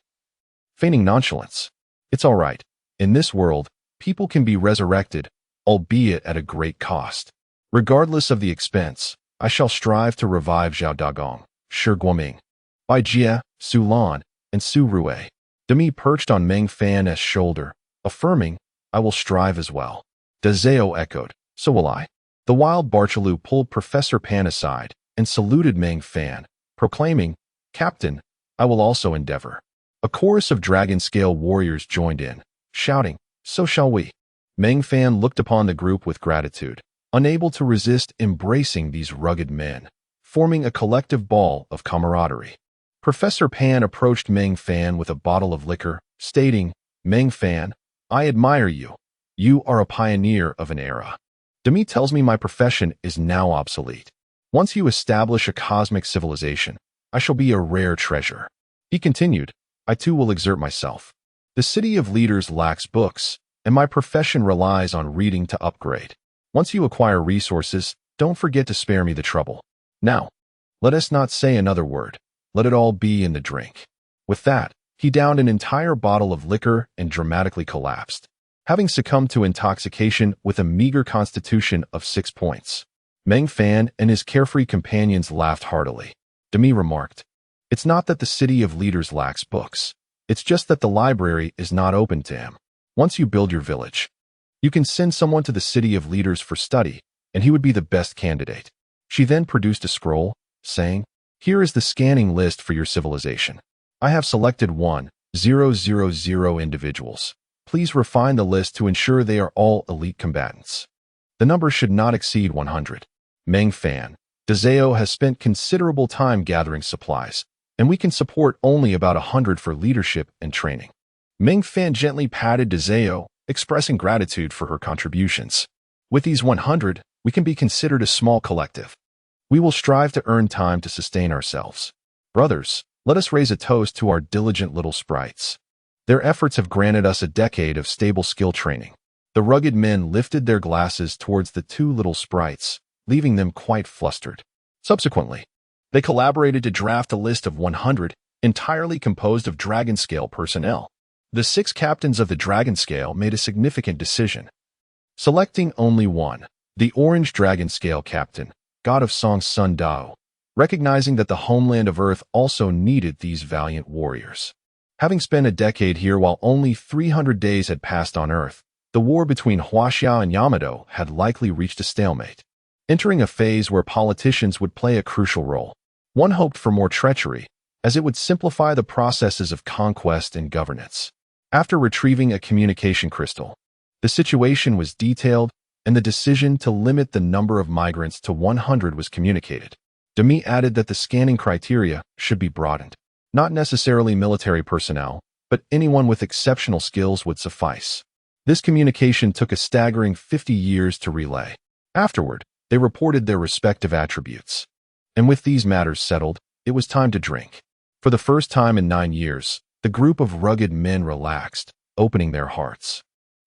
feigning nonchalance. "It's all right. In this world, people can be resurrected, albeit at a great cost. Regardless of the expense, I shall strive to revive Zhao Dagong, Shi Guoming, Bai Jie, Su Lan, and Su Rue." Demi perched on Meng Fan's shoulder, affirming, "I will strive as well." De Zhao echoed, "So will I." The wild Barchaloo pulled Professor Pan aside and saluted Meng Fan, proclaiming, "Captain, I will also endeavor. A chorus of dragon-scale warriors joined in, shouting, "So shall we." Meng Fan looked upon the group with gratitude, unable to resist embracing these rugged men, forming a collective ball of camaraderie. Professor Pan approached Meng Fan with a bottle of liquor, stating, "Meng Fan, I admire you. You are a pioneer of an era. Demi tells me my profession is now obsolete. Once you establish a cosmic civilization, I shall be a rare treasure." He continued, "I too will exert myself. The city of leaders lacks books, and my profession relies on reading to upgrade. Once you acquire resources, don't forget to spare me the trouble. Now, let us not say another word. Let it all be in the drink." With that, he downed an entire bottle of liquor and dramatically collapsed, having succumbed to intoxication with a meager constitution of 6 points. Meng Fan and his carefree companions laughed heartily. Demi remarked, "It's not that the city of leaders lacks books. It's just that the library is not open to him. Once you build your village, you can send someone to the city of leaders for study, and he would be the best candidate." She then produced a scroll, saying, "Here is the scanning list for your civilization. I have selected 1,000 individuals. Please refine the list to ensure they are all elite combatants. The number should not exceed 100. Meng Fan, Dazeo has spent considerable time gathering supplies, and we can support only about 100 for leadership and training." Meng Fan gently patted Dazeo, expressing gratitude for her contributions. "With these 100, we can be considered a small collective. We will strive to earn time to sustain ourselves. Brothers, let us raise a toast to our diligent little sprites. Their efforts have granted us a decade of stable skill training." The rugged men lifted their glasses towards the 2 little sprites, leaving them quite flustered. Subsequently, they collaborated to draft a list of 100, entirely composed of dragon-scale personnel. The 6 captains of the dragon-scale made a significant decision, selecting only one, the orange dragon-scale captain, god of song Sun Dao, recognizing that the homeland of Earth also needed these valiant warriors. Having spent a decade here while only 300 days had passed on Earth, the war between Huaxia and Yamato had likely reached a stalemate, entering a phase where politicians would play a crucial role. One hoped for more treachery, as it would simplify the processes of conquest and governance. After retrieving a communication crystal, the situation was detailed, and the decision to limit the number of migrants to 100 was communicated. Demi added that the scanning criteria should be broadened. Not necessarily military personnel, but anyone with exceptional skills would suffice. This communication took a staggering 50 years to relay. Afterward, they reported their respective attributes. And with these matters settled, it was time to drink. For the first time in 9 years, the group of rugged men relaxed, opening their hearts.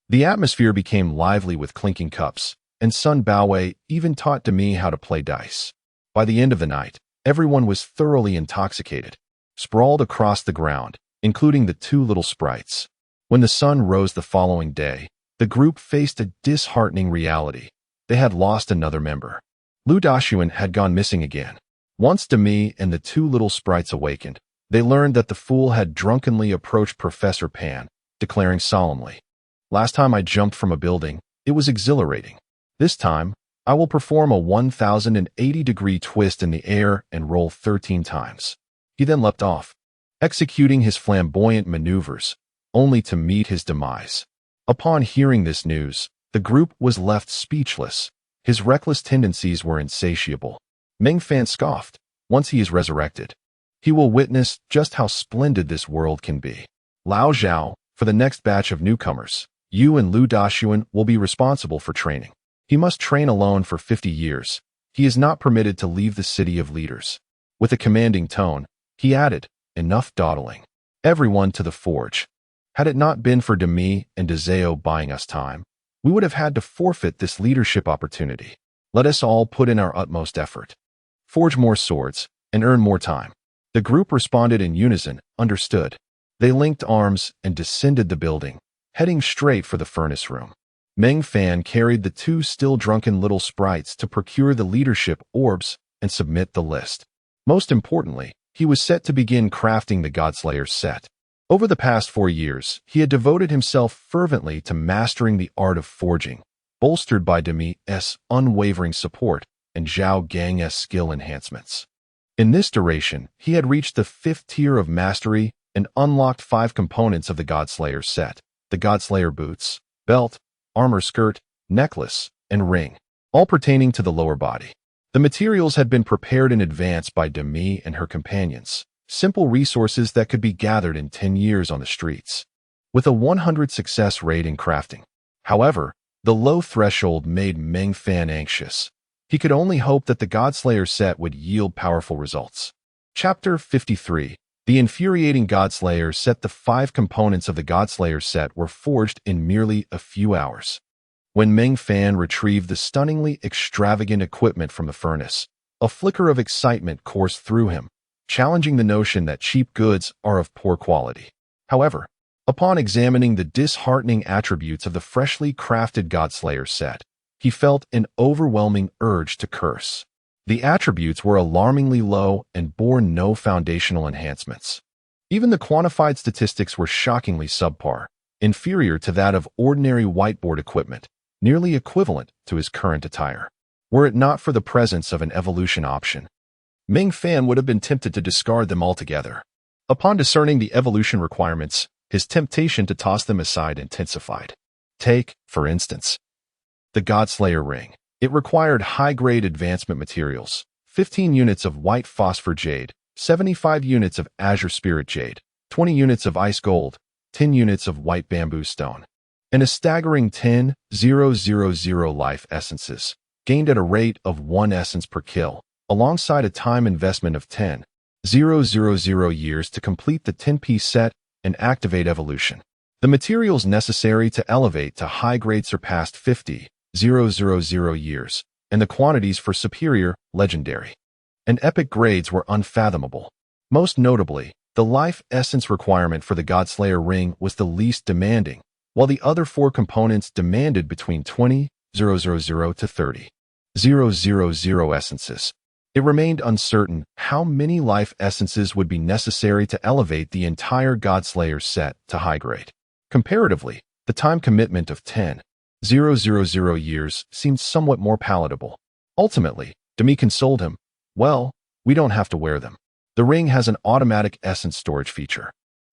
The atmosphere became lively with clinking cups, and Sun Baowei even taught Demi how to play dice. By the end of the night, everyone was thoroughly intoxicated, sprawled across the ground, including the 2 little sprites. When the sun rose the following day, the group faced a disheartening reality. They had lost another member. Lu Dashuan had gone missing again. Once Demi and the 2 little sprites awakened, they learned that the fool had drunkenly approached Professor Pan, declaring solemnly, "Last time I jumped from a building, it was exhilarating. This time, I will perform a 1080-degree twist in the air and roll 13 times. He then leapt off, executing his flamboyant maneuvers, only to meet his demise. Upon hearing this news, the group was left speechless. His reckless tendencies were insatiable. Meng Fan scoffed, "Once he is resurrected, he will witness just how splendid this world can be. Lao Zhao, for the next batch of newcomers, you and Lu Dashuan will be responsible for training. He must train alone for 50 years. He is not permitted to leave the city of leaders." With a commanding tone, he added, "Enough dawdling. Everyone to the forge." Had it not been for Demi and Dazeo buying us time, we would have had to forfeit this leadership opportunity. Let us all put in our utmost effort. Forge more swords and earn more time. The group responded in unison, understood. They linked arms and descended the building, heading straight for the furnace room. Meng Fan carried the 2 still drunken little sprites to procure the leadership orbs and submit the list. Most importantly, he was set to begin crafting the Godslayer's set. Over the past 4 years, he had devoted himself fervently to mastering the art of forging, bolstered by Demi's unwavering support and Zhao Gang's skill enhancements. In this duration, he had reached the 5th tier of mastery and unlocked 5 components of the Godslayer set: the Godslayer boots, belt, armor skirt, necklace, and ring, all pertaining to the lower body. The materials had been prepared in advance by Demi and her companions, simple resources that could be gathered in 10 years on the streets, with a 100 success rate in crafting. However, the low threshold made Meng Fan anxious. He could only hope that the Godslayer set would yield powerful results. Chapter 53. The infuriating Godslayer set. The 5 components of the Godslayer set were forged in merely a few hours. When Meng Fan retrieved the stunningly extravagant equipment from the furnace, a flicker of excitement coursed through him, challenging the notion that cheap goods are of poor quality. However, upon examining the disheartening attributes of the freshly crafted Godslayer set, he felt an overwhelming urge to curse. The attributes were alarmingly low and bore no foundational enhancements. Even the quantified statistics were shockingly subpar, inferior to that of ordinary whiteboard equipment, nearly equivalent to his current attire. Were it not for the presence of an evolution option, Meng Fan would have been tempted to discard them altogether. Upon discerning the evolution requirements, his temptation to toss them aside intensified. Take, for instance, the Godslayer ring. It required high-grade advancement materials: 15 units of white phosphor jade, 75 units of azure spirit jade, 20 units of ice gold, 10 units of white bamboo stone, and a staggering 10,000 life essences, gained at a rate of 1 essence per kill, alongside a time investment of 10,000 years to complete the 10-piece set and activate evolution. The materials necessary to elevate to high grade surpassed 50,000 years, and the quantities for superior, legendary, and epic grades were unfathomable. Most notably, the life essence requirement for the Godslayer ring was the least demanding, while the other 4 components demanded between 20,000 to 30,000 essences. It remained uncertain how many life essences would be necessary to elevate the entire Godslayer set to high grade. Comparatively, the time commitment of 10,000 years seemed somewhat more palatable. Ultimately, Demi consoled him. Well, we don't have to wear them. The ring has an automatic essence storage feature,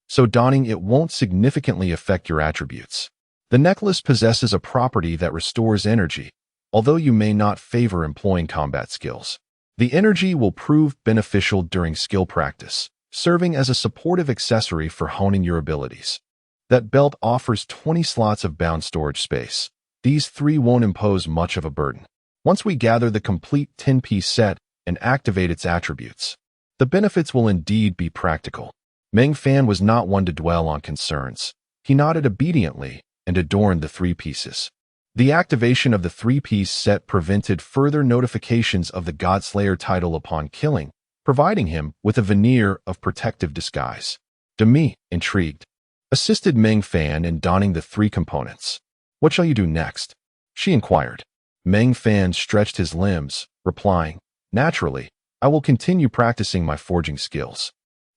so donning it won't significantly affect your attributes. The necklace possesses a property that restores energy, although you may not favor employing combat skills. The energy will prove beneficial during skill practice, serving as a supportive accessory for honing your abilities. That belt offers 20 slots of bound storage space. These 3 won't impose much of a burden. Once we gather the complete 10-piece set and activate its attributes, the benefits will indeed be practical. Meng Fan was not one to dwell on concerns. He nodded obediently and adorned the 3 pieces. The activation of the 3-piece set prevented further notifications of the Godslayer title upon killing, providing him with a veneer of protective disguise. Demi, intrigued, assisted Meng Fan in donning the 3 components. What shall you do next? She inquired. Meng Fan stretched his limbs, replying, Naturally, I will continue practicing my forging skills.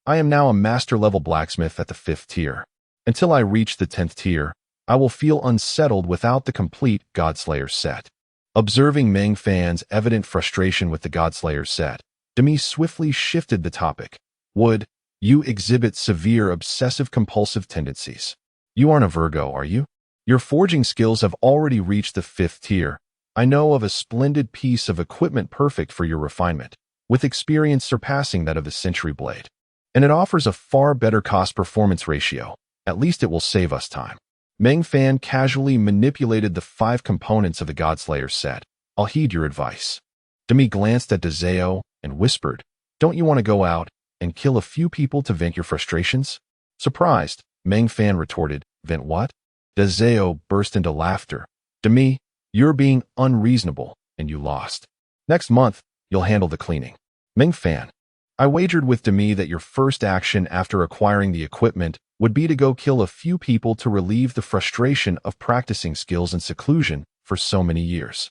I am now a master-level blacksmith at the 5th tier. Until I reach the 10th tier, I will feel unsettled without the complete Godslayer set. Observing Meng Fan's evident frustration with the Godslayer set, Demi swiftly shifted the topic. Would you exhibit severe obsessive-compulsive tendencies? You aren't a Virgo, are you? Your forging skills have already reached the 5th tier. I know of a splendid piece of equipment perfect for your refinement, with experience surpassing that of the Century Blade. And it offers a far better cost-performance ratio. At least it will save us time. Meng Fan casually manipulated the 5 components of the Godslayer set. I'll heed your advice. Demi glanced at Dezeo and whispered, Don't you want to go out and kill a few people to vent your frustrations? Surprised, Meng Fan retorted, Vent what? Dezeo burst into laughter. Demi, you're being unreasonable, and you lost. Next month, you'll handle the cleaning. Meng Fan, I wagered with Demi that your first action after acquiring the equipment would be to go kill a few people to relieve the frustration of practicing skills in seclusion for so many years.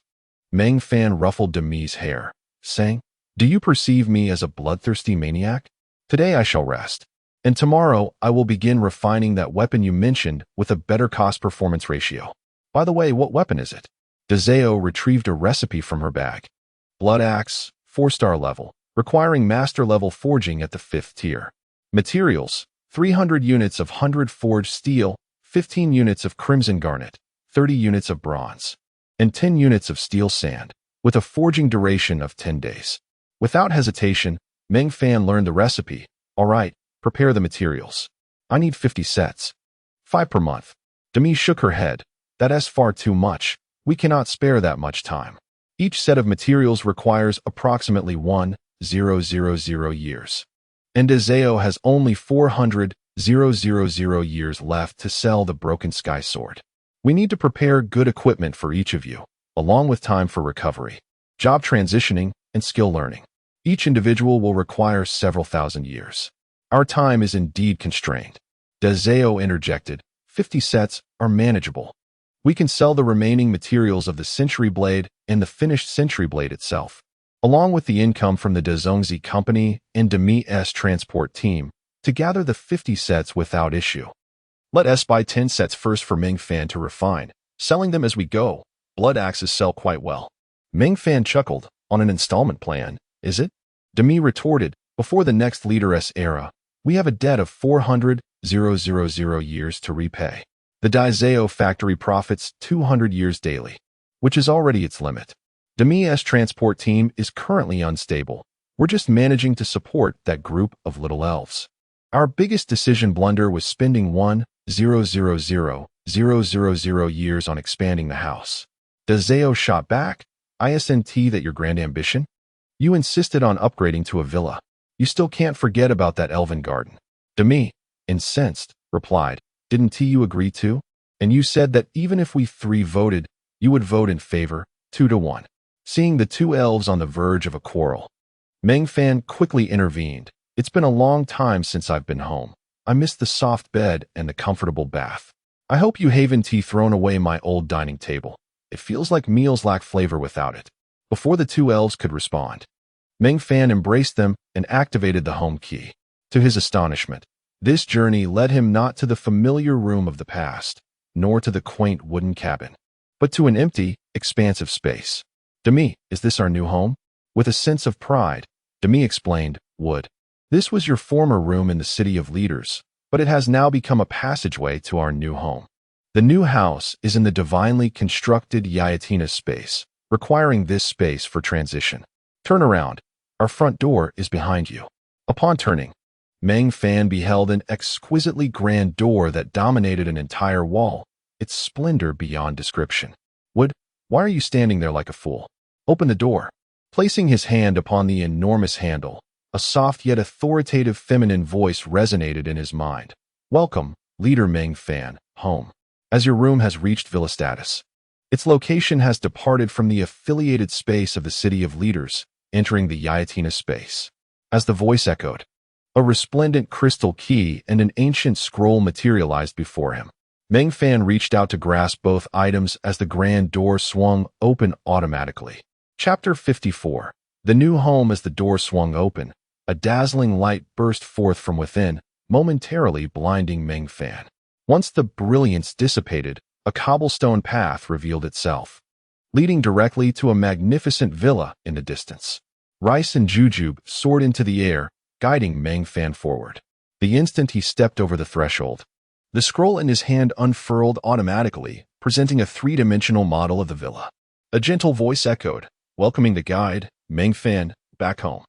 Meng Fan ruffled Demi's hair, saying, Do you perceive me as a bloodthirsty maniac? Today I shall rest, and tomorrow I will begin refining that weapon you mentioned with a better cost-performance ratio. By the way, what weapon is it? Dezeo retrieved a recipe from her bag. Blood axe, 4-star level, requiring master-level forging at the 5th tier. Materials: 300 units of 100 forged steel, 15 units of crimson garnet, 30 units of bronze, and 10 units of steel sand, with a forging duration of 10 days. Without hesitation, Meng Fan learned the recipe. All right, prepare the materials. I need 50 sets. 5 per month. Demi shook her head. That's far too much. We cannot spare that much time. Each set of materials requires approximately 1,000 years. And Dezeo has only 400,000 years left to sell the Broken Sky Sword. We need to prepare good equipment for each of you, along with time for recovery, job transitioning, and skill learning. Each individual will require several thousand years. Our time is indeed constrained. Dezeo interjected. 50 sets are manageable. We can sell the remaining materials of the Century Blade and the finished Century Blade itself, along with the income from the Dezongzi Company and Demi's transport team, to gather the 50 sets without issue. Let us buy 10 sets first for Meng Fan to refine, selling them as we go. Blood axes sell quite well. Meng Fan chuckled. On an installment plan, is it? Demi retorted. Before the next leaderess era, we have a debt of 400,000 years to repay. The Dezeo factory profits 200 years daily, which is already its limit. Demi's transport team is currently unstable. We're just managing to support that group of little elves. Our biggest decision blunder was spending 1,000 years on expanding the house. Dezeo shot back. Isn't that your grand ambition? You insisted on upgrading to a villa. You still can't forget about that elven garden. Demi, incensed, replied, didn't you agree to? And you said that even if we 3 voted, you would vote in favor, 2-1. Seeing the 2 elves on the verge of a quarrel, Meng Fan quickly intervened. It's been a long time since I've been home. I miss the soft bed and the comfortable bath. I hope you haven't thrown away my old dining table. It feels like meals lack flavor without it. Before the 2 elves could respond, Meng Fan embraced them and activated the home key. To his astonishment, this journey led him not to the familiar room of the past, nor to the quaint wooden cabin, but to an empty, expansive space. Demi, is this our new home? With a sense of pride, Demi explained, Wood. This was your former room in the City of Leaders, but it has now become a passageway to our new home. The new house is in the divinely constructed Yayatina space, requiring this space for transition. Turn around. Our front door is behind you. Upon turning, Meng Fan beheld an exquisitely grand door that dominated an entire wall, its splendor beyond description. Wood, why are you standing there like a fool? Open the door. Placing his hand upon the enormous handle, a soft yet authoritative feminine voice resonated in his mind. Welcome, Leader Meng Fan, home. As your room has reached villa status, its location has departed from the affiliated space of the City of Leaders, entering the Yayatina space. As the voice echoed, a resplendent crystal key and an ancient scroll materialized before him. Meng Fan reached out to grasp both items as the grand door swung open automatically. Chapter 54. The new home. As the door swung open, a dazzling light burst forth from within, momentarily blinding Meng Fan. Once the brilliance dissipated, a cobblestone path revealed itself, leading directly to a magnificent villa in the distance. Rice and Jujube soared into the air, guiding Meng Fan forward. The instant he stepped over the threshold, the scroll in his hand unfurled automatically, presenting a 3-dimensional model of the villa. A gentle voice echoed, welcoming the guide, Meng Fan, back home.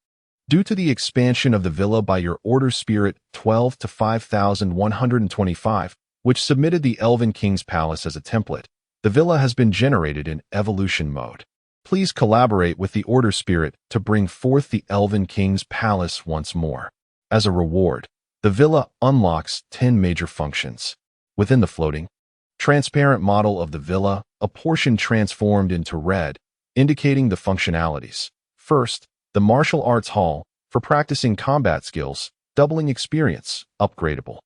Due to the expansion of the villa by your Order Spirit 12 to 5125, which submitted the Elven King's Palace as a template, the villa has been generated in evolution mode. Please collaborate with the Order Spirit to bring forth the Elven King's Palace once more. As a reward, the villa unlocks 10 major functions. Within the floating, transparent model of the villa, a portion transformed into red, indicating the functionalities. First, the Martial Arts Hall, for practicing combat skills, doubling experience, upgradable.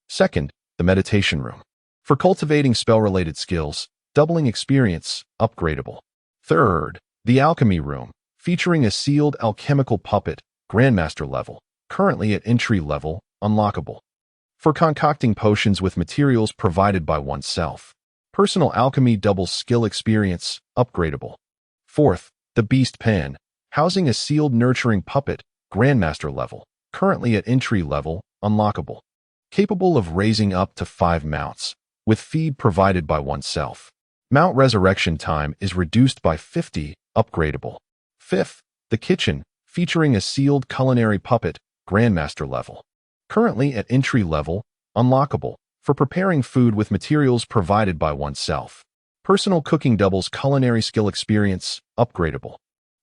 Second, the Meditation Room, for cultivating spell-related skills, doubling experience, upgradable. Third, the Alchemy Room, featuring a sealed alchemical puppet, Grandmaster level, currently at entry level, unlockable, for concocting potions with materials provided by oneself. Personal alchemy doubles skill experience, upgradable. Fourth, the Beast Pen, housing a sealed nurturing puppet, Grandmaster level, currently at entry level, unlockable. Capable of raising up to 5 mounts, with feed provided by oneself. Mount resurrection time is reduced by 50, upgradable. 5th, the kitchen, featuring a sealed culinary puppet, Grandmaster level. Currently at entry level, unlockable, for preparing food with materials provided by oneself. Personal cooking doubles culinary skill experience, upgradable.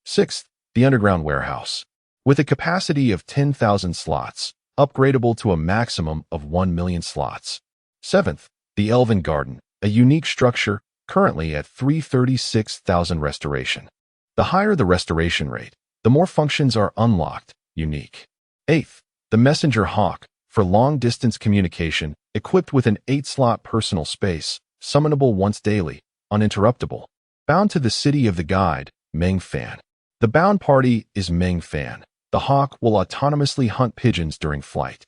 6th, the underground warehouse. With a capacity of 10,000 slots, upgradable to a maximum of 1 million slots. 7th, the elven garden, a unique structure, currently at 336,000 restoration. The higher the restoration rate, the more functions are unlocked, unique. 8th, the messenger hawk, for long-distance communication, equipped with an 8-slot personal space, summonable once daily, uninterruptible. Bound to the city of the guide, Meng Fan. The bound party is Meng Fan. The hawk will autonomously hunt pigeons during flight,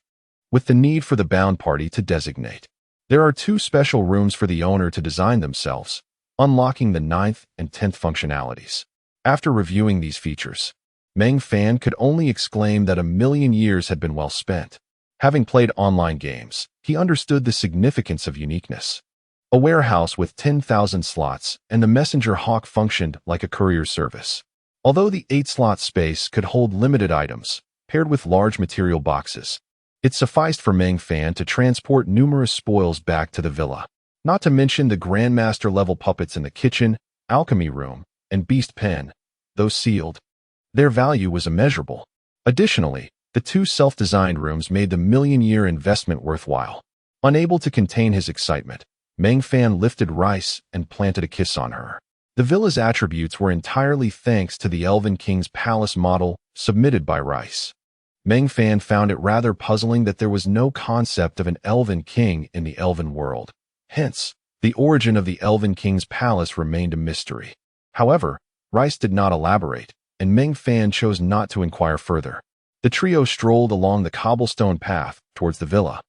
with the need for the bound party to designate. There are 2 special rooms for the owner to design themselves, unlocking the 9th and 10th functionalities. After reviewing these features, Meng Fan could only exclaim that 1,000,000 years had been well spent. Having played online games, he understood the significance of uniqueness. A warehouse with 10,000 slots and the messenger hawk functioned like a courier service. Although the 8-slot space could hold limited items, paired with large material boxes, it sufficed for Meng Fan to transport numerous spoils back to the villa. Not to mention the Grandmaster-level puppets in the kitchen, alchemy room, and beast pen, though sealed. Their value was immeasurable. Additionally, the 2 self-designed rooms made the 1,000,000-year investment worthwhile. Unable to contain his excitement, Meng Fan lifted Rice and planted a kiss on her. The villa's attributes were entirely thanks to the Elven King's palace model submitted by Rice. Meng Fan found it rather puzzling that there was no concept of an Elven King in the Elven world. Hence, the origin of the Elven King's palace remained a mystery. However, Rice did not elaborate, and Meng Fan chose not to inquire further. The trio strolled along the cobblestone path towards the villa.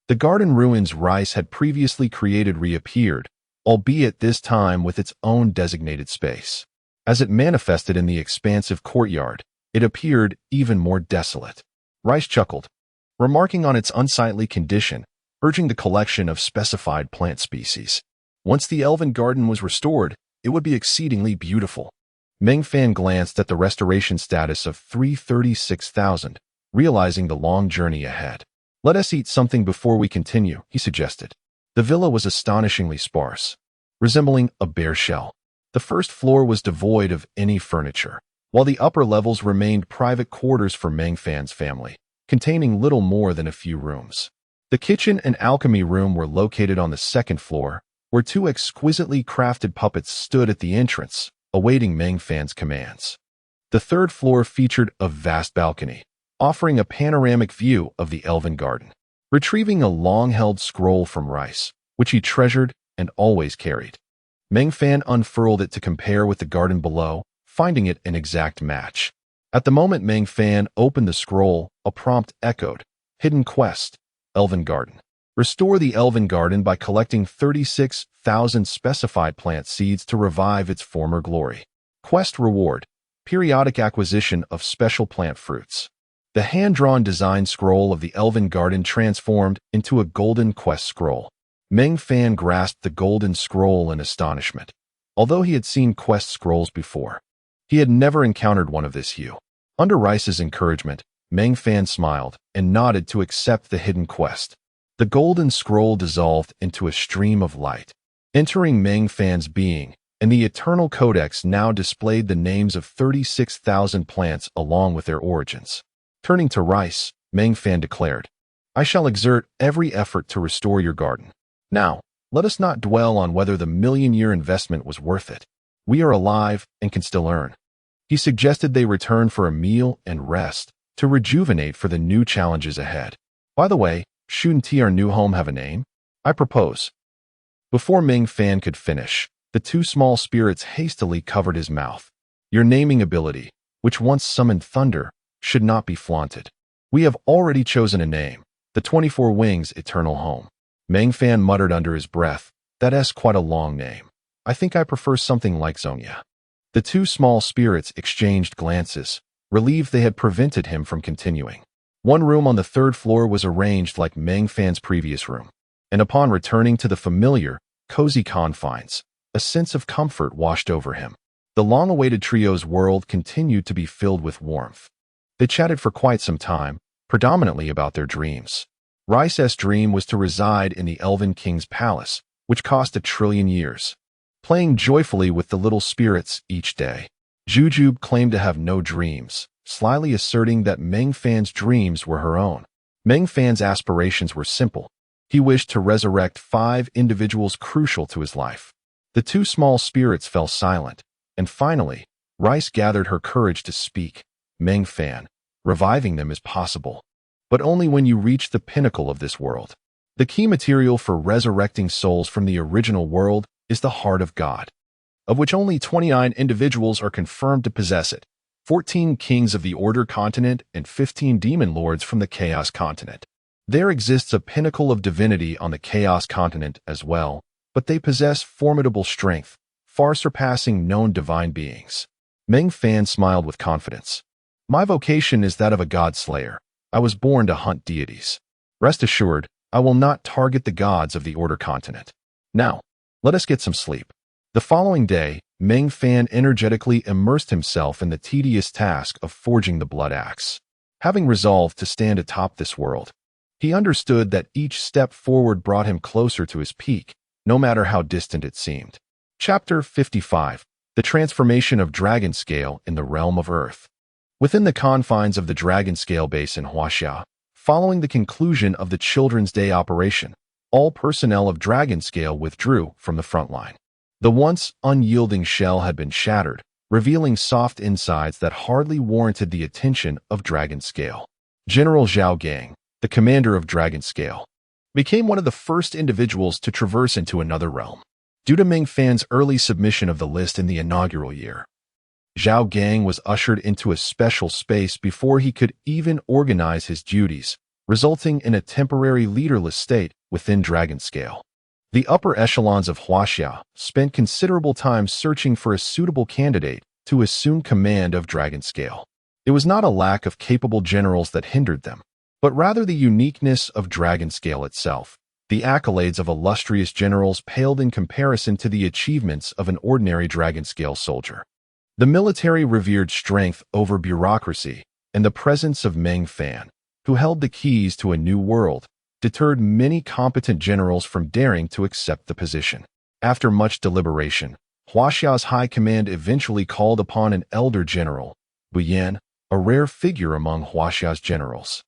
The garden ruins Rice had previously created reappeared, albeit this time with its own designated space. As it manifested in the expansive courtyard, it appeared even more desolate. Rice chuckled, remarking on its unsightly condition, urging the collection of specified plant species. Once the elven garden was restored, it would be exceedingly beautiful. Meng Fan glanced at the restoration status of 336,000, realizing the long journey ahead. "Let us eat something before we continue," he suggested. The villa was astonishingly sparse, resembling a bare shell. The first floor was devoid of any furniture, while the upper levels remained private quarters for Meng Fan's family, containing little more than a few rooms. The kitchen and alchemy room were located on the 2nd floor, where 2 exquisitely crafted puppets stood at the entrance, awaiting Meng Fan's commands. The 3rd floor featured a vast balcony, offering a panoramic view of the elven garden. Retrieving a long-held scroll from Rice, which he treasured and always carried, Meng Fan unfurled it to compare with the garden below, finding it an exact match. At the moment Meng Fan opened the scroll, a prompt echoed, "Hidden Quest, Elven Garden. Restore the Elven Garden by collecting 36,000 specified plant seeds to revive its former glory. Quest reward, periodic acquisition of special plant fruits." The hand-drawn design scroll of the Elven Garden transformed into a golden quest scroll. Meng Fan grasped the golden scroll in astonishment. Although he had seen quest scrolls before, he had never encountered one of this hue. Under Rice's encouragement, Meng Fan smiled and nodded to accept the hidden quest. The golden scroll dissolved into a stream of light, entering Meng Fan's being, and the Eternal Codex now displayed the names of 36,000 plants along with their origins. Turning to Rice, Meng Fan declared, "I shall exert every effort to restore your garden. Now, let us not dwell on whether the 1,000,000-year investment was worth it. We are alive and can still earn." He suggested they return for a meal and rest to rejuvenate for the new challenges ahead. "By the way, shouldn't our new home have a name? I propose." Before Meng Fan could finish, the 2 small spirits hastily covered his mouth. "Your naming ability, which once summoned thunder, should not be flaunted. We have already chosen a name, the 24 Wings Eternal Home." Meng Fan muttered under his breath, "That's quite a long name. I think I prefer something like Zonia." The 2 small spirits exchanged glances, relieved they had prevented him from continuing. One room on the third floor was arranged like Meng Fan's previous room, and upon returning to the familiar, cozy confines, a sense of comfort washed over him. The long-awaited trio's world continued to be filled with warmth. They chatted for quite some time, predominantly about their dreams. Rice's dream was to reside in the Elven King's palace, which cost 1,000,000,000 years, playing joyfully with the little spirits each day. Jujube claimed to have no dreams, slyly asserting that Meng Fan's dreams were her own. Meng Fan's aspirations were simple. He wished to resurrect 5 individuals crucial to his life. The 2 small spirits fell silent, and finally, Rice gathered her courage to speak. Meng Fan, reviving them is possible, but only when you reach the pinnacle of this world. The key material for resurrecting souls from the original world is the heart of God, of which only 29 individuals are confirmed to possess it, 14 kings of the Order continent and 15 demon lords from the Chaos continent. There exists a pinnacle of divinity on the Chaos continent as well, but they possess formidable strength, far surpassing known divine beings. Meng Fan smiled with confidence. My vocation is that of a god slayer. I was born to hunt deities. Rest assured, I will not target the gods of the Order continent. Now, let us get some sleep. The following day, Meng Fan energetically immersed himself in the tedious task of forging the blood axe. Having resolved to stand atop this world, he understood that each step forward brought him closer to his peak, no matter how distant it seemed. Chapter 55. The Transformation of Dragonscale in the Realm of Earth. Within the confines of the Dragonscale base in Huaxia, following the conclusion of the Children's Day operation, all personnel of Dragonscale withdrew from the front line. The once unyielding shell had been shattered, revealing soft insides that hardly warranted the attention of Dragonscale. General Zhao Gang, the commander of Dragonscale, became one of the first individuals to traverse into another realm. Due to Meng Fan's early submission of the list in the inaugural year, Zhao Gang was ushered into a special space before he could even organize his duties, resulting in a temporary leaderless state within Dragonscale. The upper echelons of Huaxia spent considerable time searching for a suitable candidate to assume command of Dragonscale. It was not a lack of capable generals that hindered them, but rather the uniqueness of Dragonscale itself. The accolades of illustrious generals paled in comparison to the achievements of an ordinary Dragonscale soldier. The military revered strength over bureaucracy, and the presence of Meng Fan, who held the keys to a new world, deterred many competent generals from daring to accept the position. After much deliberation, Huaxia's high command eventually called upon an elder general, Buyan, a rare figure among Huaxia's generals.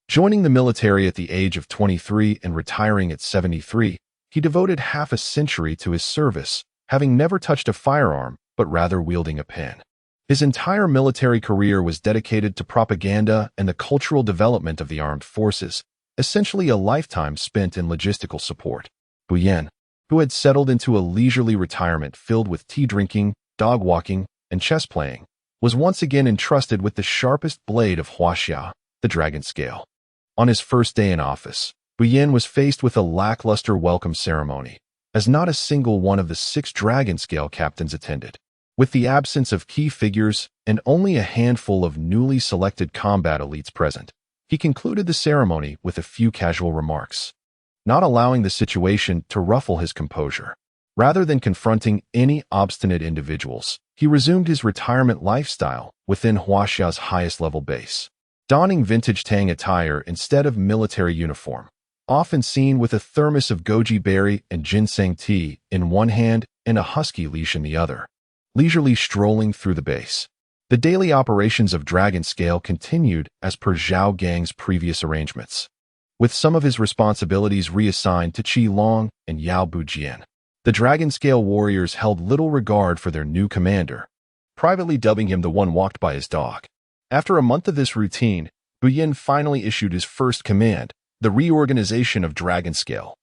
Joining the military at the age of 23 and retiring at 73, he devoted half a century to his service, having never touched a firearm, but rather wielding a pen. His entire military career was dedicated to propaganda and the cultural development of the armed forces, essentially a lifetime spent in logistical support. Buyan, who had settled into a leisurely retirement filled with tea drinking, dog walking, and chess playing, was once again entrusted with the sharpest blade of Huaxia, the Dragonscale. On his first day in office, Buyan was faced with a lackluster welcome ceremony, as not a single one of the 6 Dragonscale captains attended. With the absence of key figures and only a handful of newly selected combat elites present, he concluded the ceremony with a few casual remarks, not allowing the situation to ruffle his composure. Rather than confronting any obstinate individuals, he resumed his retirement lifestyle within Huaxia's highest-level base, donning vintage Tang attire instead of military uniform, often seen with a thermos of goji berry and ginseng tea in one hand and a husky leash in the other, leisurely strolling through the base. The daily operations of Dragonscale continued as per Zhao Gang's previous arrangements, with some of his responsibilities reassigned to Qi Long and Yao Bujian. The Dragonscale warriors held little regard for their new commander, privately dubbing him the one walked by his dog. After a month of this routine, Buyan finally issued his first command, the reorganization of Dragonscale,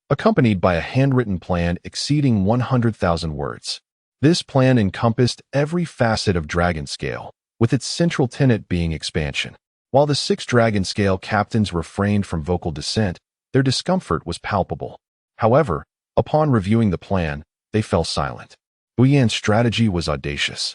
accompanied by a handwritten plan exceeding 100,000 words. This plan encompassed every facet of Dragonscale, with its central tenet being expansion. While the 6 Dragonscale captains refrained from vocal dissent, their discomfort was palpable. However, upon reviewing the plan, they fell silent. Buyan's strategy was audacious.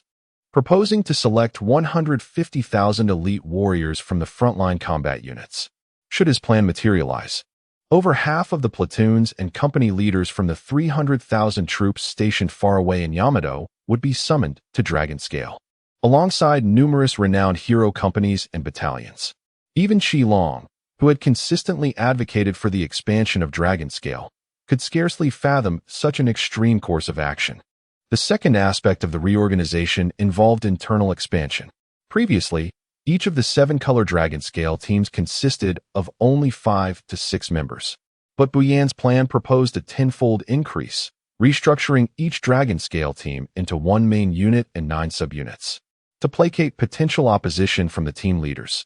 proposing to select 150,000 elite warriors from the frontline combat units. Should his plan materialize, over half of the platoons and company leaders from the 300,000 troops stationed far away in Yamato would be summoned to Dragon Scale, alongside numerous renowned hero companies and battalions. Even Qilong, who had consistently advocated for the expansion of Dragon Scale, could scarcely fathom such an extreme course of action. The second aspect of the reorganization involved internal expansion. Previously, each of the 7-color Dragon Scale teams consisted of only 5 to 6 members. But Buyan's plan proposed a tenfold increase, restructuring each Dragon Scale team into one main unit and 9 subunits. To placate potential opposition from the team leaders,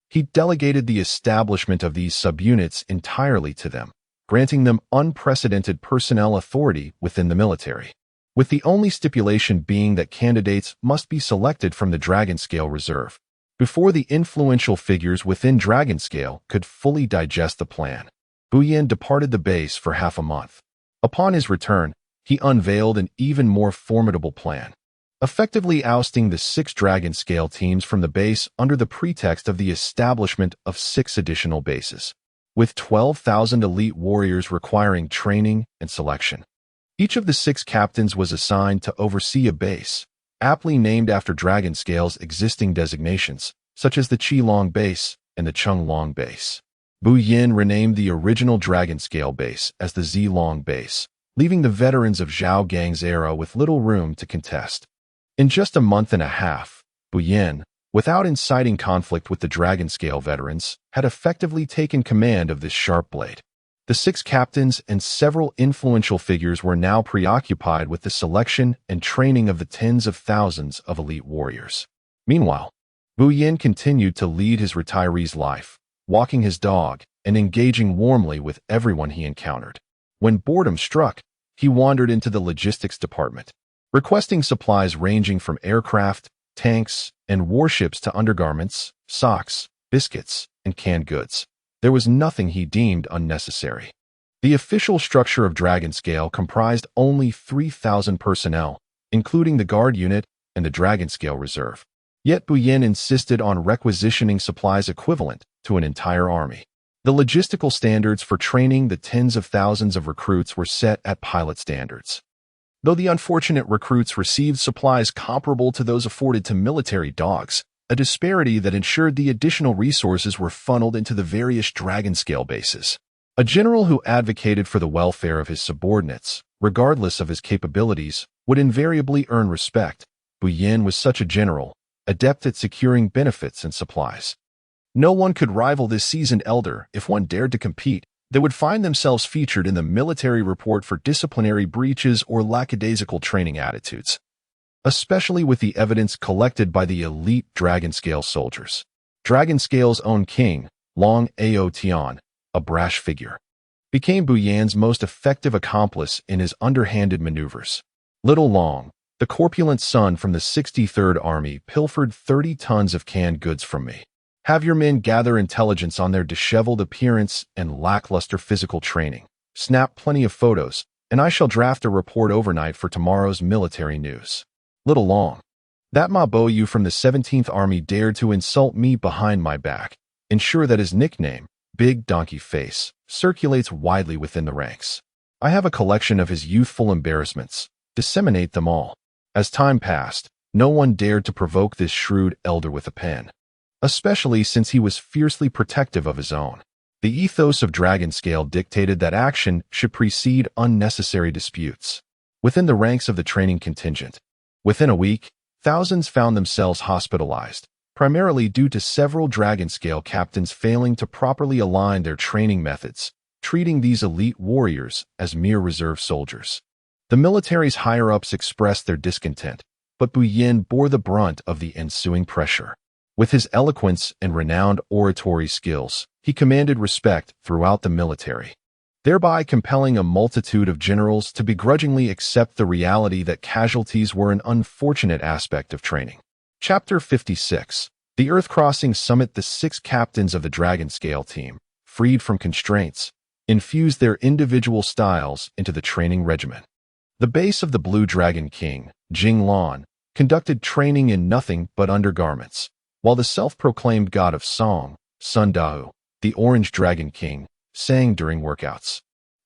he delegated the establishment of these subunits entirely to them, granting them unprecedented personnel authority within the military, with the only stipulation being that candidates must be selected from the Dragon Scale reserve. Before the influential figures within Dragon Scale could fully digest the plan, Buyan departed the base for half a month. Upon his return, he unveiled an even more formidable plan, effectively ousting the 6 Dragon Scale teams from the base under the pretext of the establishment of 6 additional bases, with 12,000 elite warriors requiring training and selection. Each of the 6 captains was assigned to oversee a base, aptly named after Dragon Scale's existing designations, such as the Qilong base and the Chenglong base. Buyan renamed the original Dragon Scale base as the Zilong base, leaving the veterans of Zhao Gang's era with little room to contest. In just a month and a half, Buyan, without inciting conflict with the Dragon Scale veterans, had effectively taken command of this sharp blade. The 6 captains and several influential figures were now preoccupied with the selection and training of the tens of thousands of elite warriors. Meanwhile, Buyan continued to lead his retiree's life, walking his dog and engaging warmly with everyone he encountered. When boredom struck, he wandered into the logistics department, requesting supplies ranging from aircraft, tanks, and warships to undergarments, socks, biscuits, and canned goods. There was nothing he deemed unnecessary. The official structure of Dragon Scale comprised only 3,000 personnel, including the guard unit and the Dragon Scale reserve. Yet Buyan insisted on requisitioning supplies equivalent to an entire army. The logistical standards for training the tens of thousands of recruits were set at pilot standards. Though the unfortunate recruits received supplies comparable to those afforded to military dogs, a disparity that ensured the additional resources were funneled into the various Dragon Scale bases. A general who advocated for the welfare of his subordinates, regardless of his capabilities, would invariably earn respect. Buyan was such a general, adept at securing benefits and supplies. No one could rival this seasoned elder. If one dared to compete, they would find themselves featured in the military report for disciplinary breaches or lackadaisical training attitudes, especially with the evidence collected by the elite Dragon Scale soldiers. Dragon Scale's own king, Long Ao Tian, a brash figure, became Buyan's most effective accomplice in his underhanded maneuvers. Little Long, the corpulent son from the 63rd Army, pilfered 30 tons of canned goods from me. Have your men gather intelligence on their disheveled appearance and lackluster physical training. Snap plenty of photos, and I shall draft a report overnight for tomorrow's military news. Little Long, that Maboyu from the 17th Army dared to insult me behind my back. Ensure that his nickname, Big Donkey Face, circulates widely within the ranks. I have a collection of his youthful embarrassments. Disseminate them all. As time passed, no one dared to provoke this shrewd elder with a pen, especially since he was fiercely protective of his own. The ethos of Dragon Scale dictated that action should precede unnecessary disputes. Within the ranks of the training contingent, within a week, thousands found themselves hospitalized, primarily due to several Dragon Scale captains failing to properly align their training methods, treating these elite warriors as mere reserve soldiers. The military's higher-ups expressed their discontent, but Buyan bore the brunt of the ensuing pressure. With his eloquence and renowned oratory skills, he commanded respect throughout the military, thereby compelling a multitude of generals to begrudgingly accept the reality that casualties were an unfortunate aspect of training. Chapter 56. The Earth-crossing summit. The 6 captains of the Dragon Scale team, freed from constraints, infused their individual styles into the training regimen. The base of the Blue Dragon King, Jinglan, conducted training in nothing but undergarments, while the self-proclaimed god of song, Sun Dao, the Orange Dragon King, sang during workouts.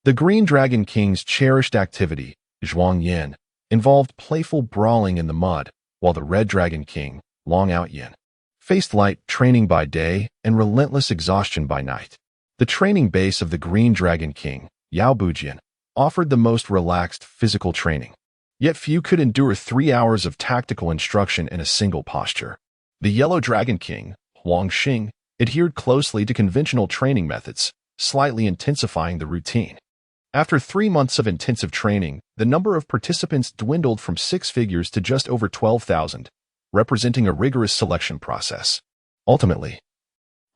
The Green Dragon King's cherished activity, Zhuang Yin, involved playful brawling in the mud, while the Red Dragon King, Long Out Yin, faced light training by day and relentless exhaustion by night. The training base of the Green Dragon King, Yao Bujin, offered the most relaxed physical training. Yet few could endure 3 hours of tactical instruction in a single posture. The Yellow Dragon King, Huang Xing, adhered closely to conventional training methods, slightly intensifying the routine. After 3 months of intensive training, the number of participants dwindled from 6 figures to just over 12,000, representing a rigorous selection process. Ultimately,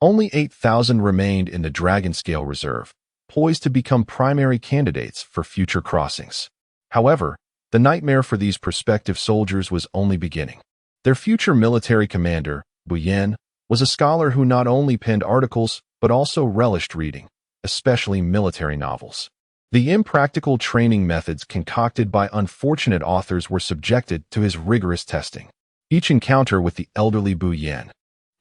only 8,000 remained in the Dragon Scale Reserve, poised to become primary candidates for future crossings. However, the nightmare for these prospective soldiers was only beginning. Their future military commander, Bu Yan, was a scholar who not only penned articles but also relished reading, especially military novels. The impractical training methods concocted by unfortunate authors were subjected to his rigorous testing. Each encounter with the elderly Bu Yan,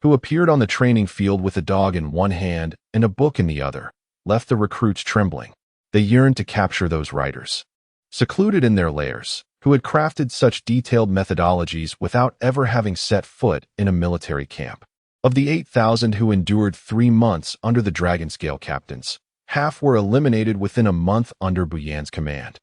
who appeared on the training field with a dog in one hand and a book in the other, left the recruits trembling. They yearned to capture those writers, secluded in their lairs, who had crafted such detailed methodologies without ever having set foot in a military camp. Of the 8,000 who endured 3 months under the Dragon Scale captains, half were eliminated within a month under Bu Yan's command,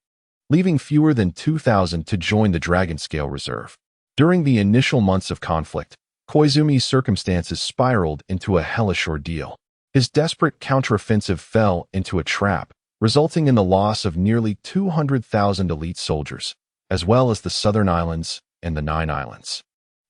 leaving fewer than 2,000 to join the Dragon Scale Reserve. During the initial months of conflict, Koizumi's circumstances spiraled into a hellish ordeal. His desperate counteroffensive fell into a trap, resulting in the loss of nearly 200,000 elite soldiers, as well as the Southern Islands and the Nine Islands.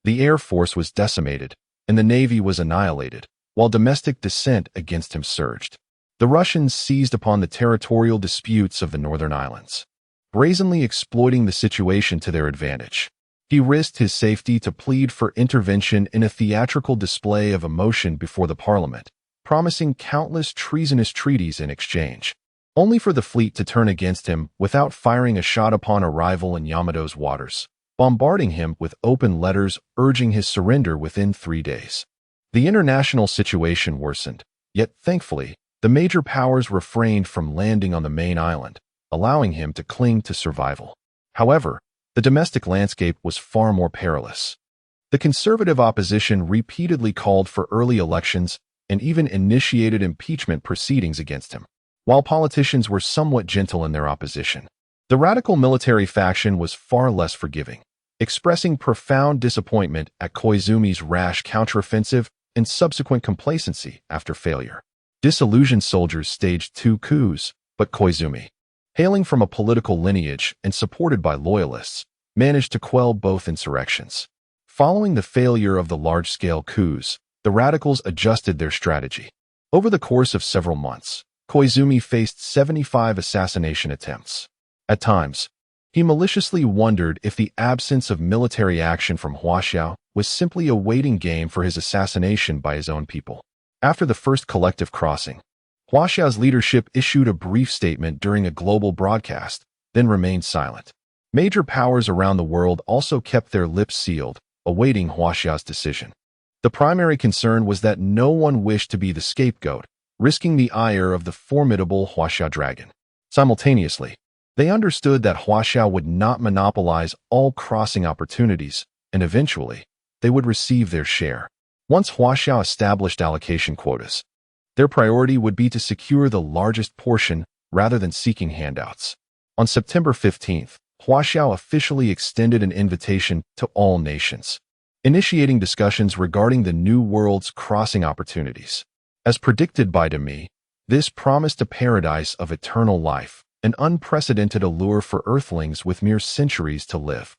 The Air Force was decimated, and the Navy was annihilated, while domestic dissent against him surged. The Russians seized upon the territorial disputes of the Northern Islands, brazenly exploiting the situation to their advantage. He risked his safety to plead for intervention in a theatrical display of emotion before the parliament, promising countless treasonous treaties in exchange, only for the fleet to turn against him without firing a shot upon arrival in Yamato's waters, bombarding him with open letters urging his surrender within 3 days. The international situation worsened, yet thankfully, the major powers refrained from landing on the main island, allowing him to cling to survival. However, the domestic landscape was far more perilous. The conservative opposition repeatedly called for early elections and even initiated impeachment proceedings against him, while politicians were somewhat gentle in their opposition. The radical military faction was far less forgiving, expressing profound disappointment at Koizumi's rash counteroffensive and subsequent complacency after failure. Disillusioned soldiers staged 2 coups, but Koizumi, hailing from a political lineage and supported by loyalists, managed to quell both insurrections. Following the failure of the large-scale coups, the radicals adjusted their strategy. Over the course of several months, Koizumi faced 75 assassination attempts. At times, he maliciously wondered if the absence of military action from Huaxiao was simply a waiting game for his assassination by his own people. After the first collective crossing, Huaxiao's leadership issued a brief statement during a global broadcast, then remained silent. Major powers around the world also kept their lips sealed, awaiting Huaxiao's decision. The primary concern was that no one wished to be the scapegoat, risking the ire of the formidable Huaxiao dragon. Simultaneously, they understood that Huaxiao would not monopolize all crossing opportunities, and eventually, they would receive their share. Once Huaxiao established allocation quotas, their priority would be to secure the largest portion rather than seeking handouts. On September 15th, Huaxiao officially extended an invitation to all nations, initiating discussions regarding the New World's crossing opportunities. As predicted by Demi, this promised a paradise of eternal life, an unprecedented allure for Earthlings with mere centuries to live.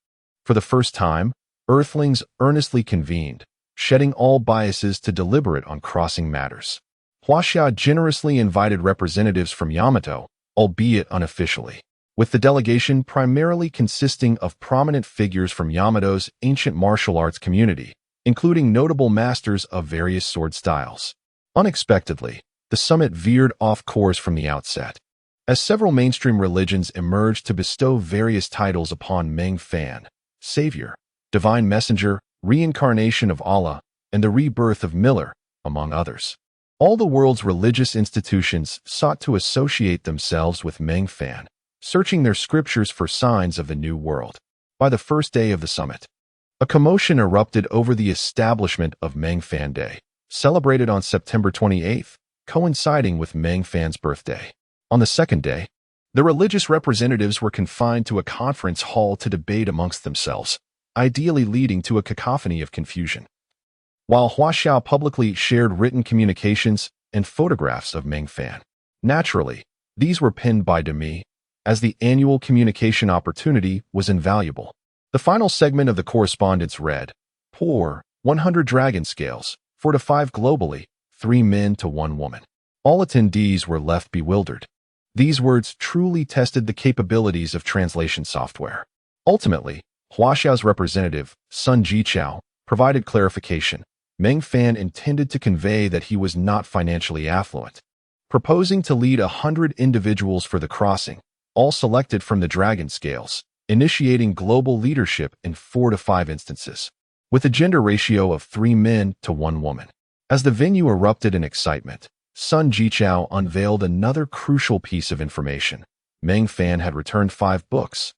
For the first time, Earthlings earnestly convened, shedding all biases to deliberate on crossing matters. Huaxiao generously invited representatives from Yamato, albeit unofficially, with the delegation primarily consisting of prominent figures from Yamato's ancient martial arts community, including notable masters of various sword styles. Unexpectedly, the summit veered off course from the outset, as several mainstream religions emerged to bestow various titles upon Meng Fan, savior, divine messenger, reincarnation of Allah, and the rebirth of Miller, among others. All the world's religious institutions sought to associate themselves with Meng Fan, searching their scriptures for signs of the new world. By the first day of the summit, a commotion erupted over the establishment of Meng Fan Day, celebrated on September 28th, coinciding with Meng Fan's birthday. On the second day, the religious representatives were confined to a conference hall to debate amongst themselves, ideally leading to a cacophony of confusion. While Huaxiao publicly shared written communications and photographs of Meng Fan. Naturally, these were pinned by Demi, as the annual communication opportunity was invaluable. The final segment of the correspondence read, "Poor, 100 dragon scales, 4 to 5 globally, 3 men to 1 woman." All attendees were left bewildered. These words truly tested the capabilities of translation software. Ultimately, Huaxiao's representative, Sun Jichao, provided clarification. Meng Fan intended to convey that he was not financially affluent, proposing to lead 100 individuals for the crossing, all selected from the dragon scales, initiating global leadership in 4 to 5 instances, with a gender ratio of 3 men to 1 woman. As the venue erupted in excitement, Sun Jichao unveiled another crucial piece of information. Meng Fan had returned 5 books,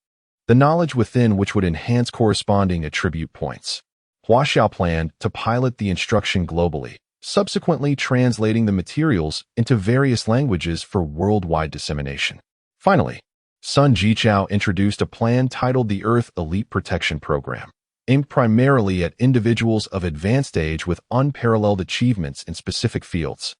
the knowledge within which would enhance corresponding attribute points. Huaxiao planned to pilot the instruction globally, subsequently translating the materials into various languages for worldwide dissemination. Finally, Sun Jichao introduced a plan titled the Earth Elite Protection Program, aimed primarily at individuals of advanced age with unparalleled achievements in specific fields,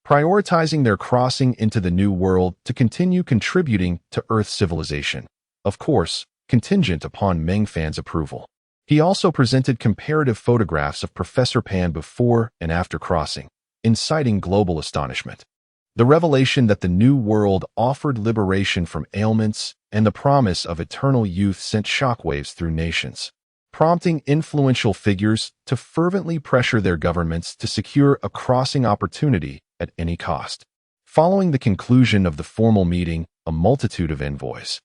prioritizing their crossing into the new world to continue contributing to Earth's civilization, of course, contingent upon Meng Fan's approval. He also presented comparative photographs of Professor Pan before and after crossing, inciting global astonishment. The revelation that the new world offered liberation from ailments and the promise of eternal youth sent shockwaves through nations, prompting influential figures to fervently pressure their governments to secure a crossing opportunity at any cost. Following the conclusion of the formal meeting, a multitude of envoys,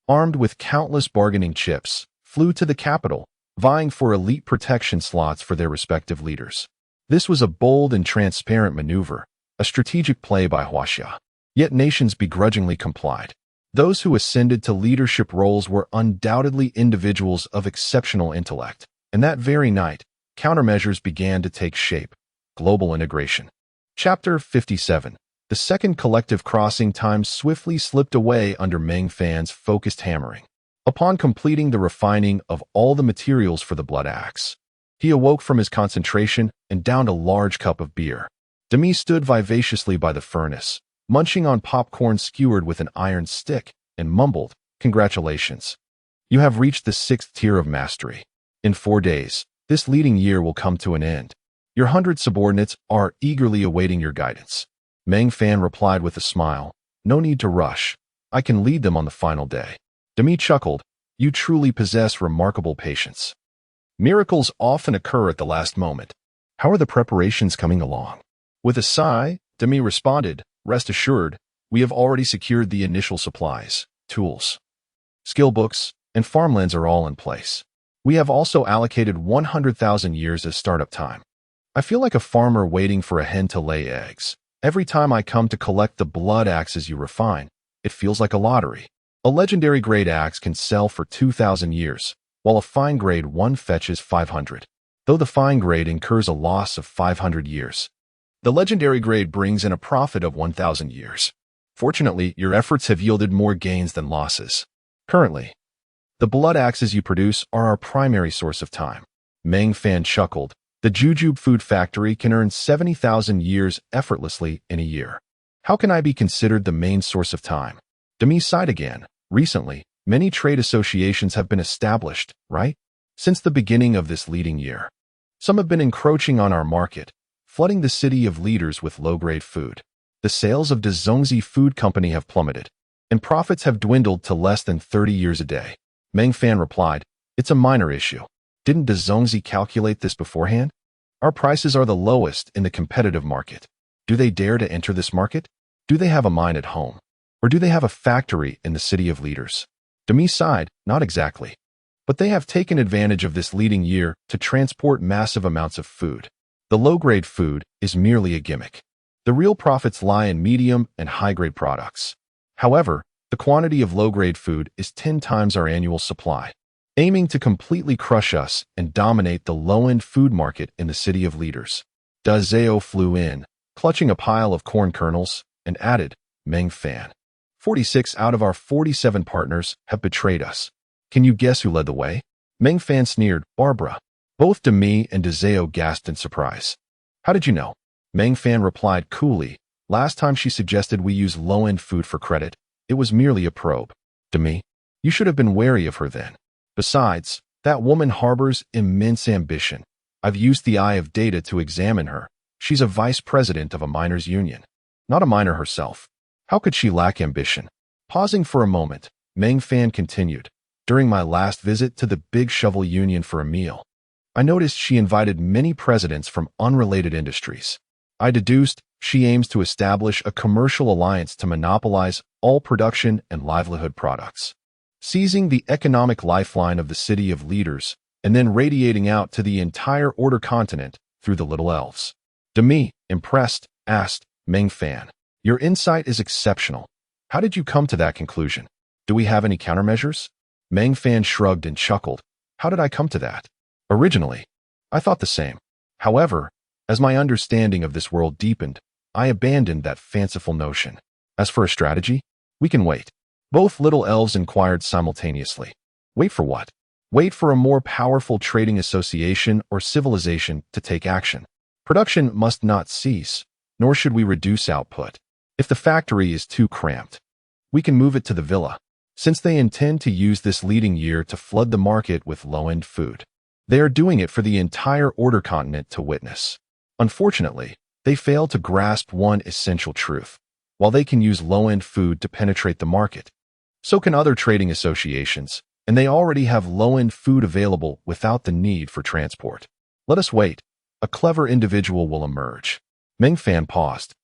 armed with countless bargaining chips, flew to the capital, vying for elite protection slots for their respective leaders. This was a bold and transparent maneuver, a strategic play by Huaxia. Yet nations begrudgingly complied. Those who ascended to leadership roles were undoubtedly individuals of exceptional intellect, and that very night, countermeasures began to take shape. Global integration. Chapter 57. The second collective crossing time swiftly slipped away under Meng Fan's focused hammering. Upon completing the refining of all the materials for the blood axe, he awoke from his concentration and downed a large cup of beer. Demi stood vivaciously by the furnace, munching on popcorn skewered with an iron stick, and mumbled, "Congratulations. You have reached the 6th tier of mastery. In 4 days, this leading year will come to an end. Your 100 subordinates are eagerly awaiting your guidance." Meng Fan replied with a smile, "No need to rush. I can lead them on the final day." Demi chuckled, "You truly possess remarkable patience. Miracles often occur at the last moment. How are the preparations coming along?" With a sigh, Demi responded, "Rest assured, we have already secured the initial supplies, tools, skill books, and farmlands are all in place. We have also allocated 100,000 years as startup time. I feel like a farmer waiting for a hen to lay eggs. Every time I come to collect the blood axes you refine, it feels like a lottery. A legendary grade axe can sell for 2,000 years, while a fine grade one fetches 500. Though the fine grade incurs a loss of 500 years, the legendary grade brings in a profit of 1,000 years. Fortunately, your efforts have yielded more gains than losses. Currently, the blood axes you produce are our primary source of time." Meng Fan chuckled. "The Jujube Food Factory can earn 70,000 years effortlessly in a year. How can I be considered the main source of time?" Demi sighed again. "Recently, many trade associations have been established, right? Since the beginning of this leading year. Some have been encroaching on our market, flooding the city of leaders with low-grade food. The sales of the Zhongzi Food Company have plummeted, and profits have dwindled to less than 30 years a day." Meng Fan replied, "It's a minor issue. Didn't the Zhongzi calculate this beforehand? Our prices are the lowest in the competitive market. Do they dare to enter this market? Do they have a mine at home? Or do they have a factory in the city of leaders?" Demi sighed, "Not exactly. But they have taken advantage of this leading year to transport massive amounts of food. The low-grade food is merely a gimmick. The real profits lie in medium and high-grade products. However, the quantity of low-grade food is 10 times our annual supply, aiming to completely crush us and dominate the low-end food market in the city of leaders. Zhao flew in, clutching a pile of corn kernels, and added, Meng Fan. 46 out of our 47 partners have betrayed us. Can you guess who led the way? Meng Fan sneered, Barbara. Both Demi and Zhao gasped in surprise. How did you know? Meng Fan replied coolly, last time she suggested we use low-end food for credit, it was merely a probe. Demi, you should have been wary of her then. Besides, that woman harbors immense ambition. I've used the eye of data to examine her. She's a vice president of a miners' union. Not a miner herself. How could she lack ambition? Pausing for a moment, Meng Fan continued. During my last visit to the Big Shovel Union for a meal, I noticed she invited many presidents from unrelated industries. I deduced she aims to establish a commercial alliance to monopolize all production and livelihood products, seizing the economic lifeline of the city of leaders and then radiating out to the entire Order continent through the Little Elves. Demi, impressed, asked, Meng Fan, your insight is exceptional. How did you come to that conclusion? Do we have any countermeasures? Meng Fan shrugged and chuckled. How did I come to that? Originally, I thought the same. However, as my understanding of this world deepened, I abandoned that fanciful notion. As for a strategy, we can wait. Both little elves inquired simultaneously. Wait for what? Wait for a more powerful trading association or civilization to take action. Production must not cease, nor should we reduce output. If the factory is too cramped, we can move it to the villa, since they intend to use this leading year to flood the market with low-end food. They are doing it for the entire Order continent to witness. Unfortunately, they fail to grasp one essential truth. While they can use low-end food to penetrate the market, so can other trading associations, and they already have low-end food available without the need for transport. Let us wait. A clever individual will emerge. Meng Fan paused.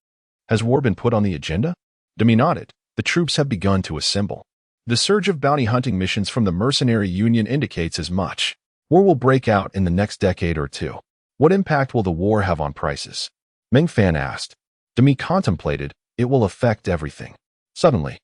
Has war been put on the agenda? Demi nodded. The troops have begun to assemble. The surge of bounty hunting missions from the Mercenary Union indicates as much. War will break out in the next decade or two. What impact will the war have on prices? Meng Fan asked. Demi contemplated. It will affect everything. Suddenly,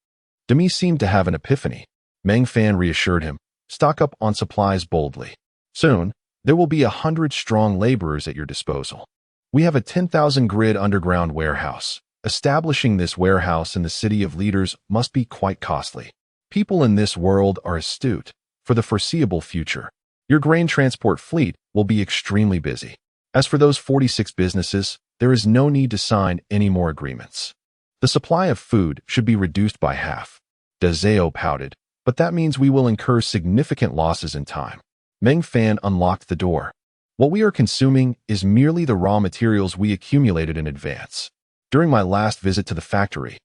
Demi seemed to have an epiphany. Meng Fan reassured him. Stock up on supplies boldly. Soon, there will be 100-strong laborers at your disposal. We have a 10,000 grid underground warehouse. Establishing this warehouse in the city of leaders must be quite costly. People in this world are astute. For the foreseeable future, your grain transport fleet will be extremely busy. As for those 46 businesses, there is no need to sign any more agreements. The supply of food should be reduced by half. Zhao pouted, but that means we will incur significant losses in time. Meng Fan unlocked the door. What we are consuming is merely the raw materials we accumulated in advance. During my last visit to the factory,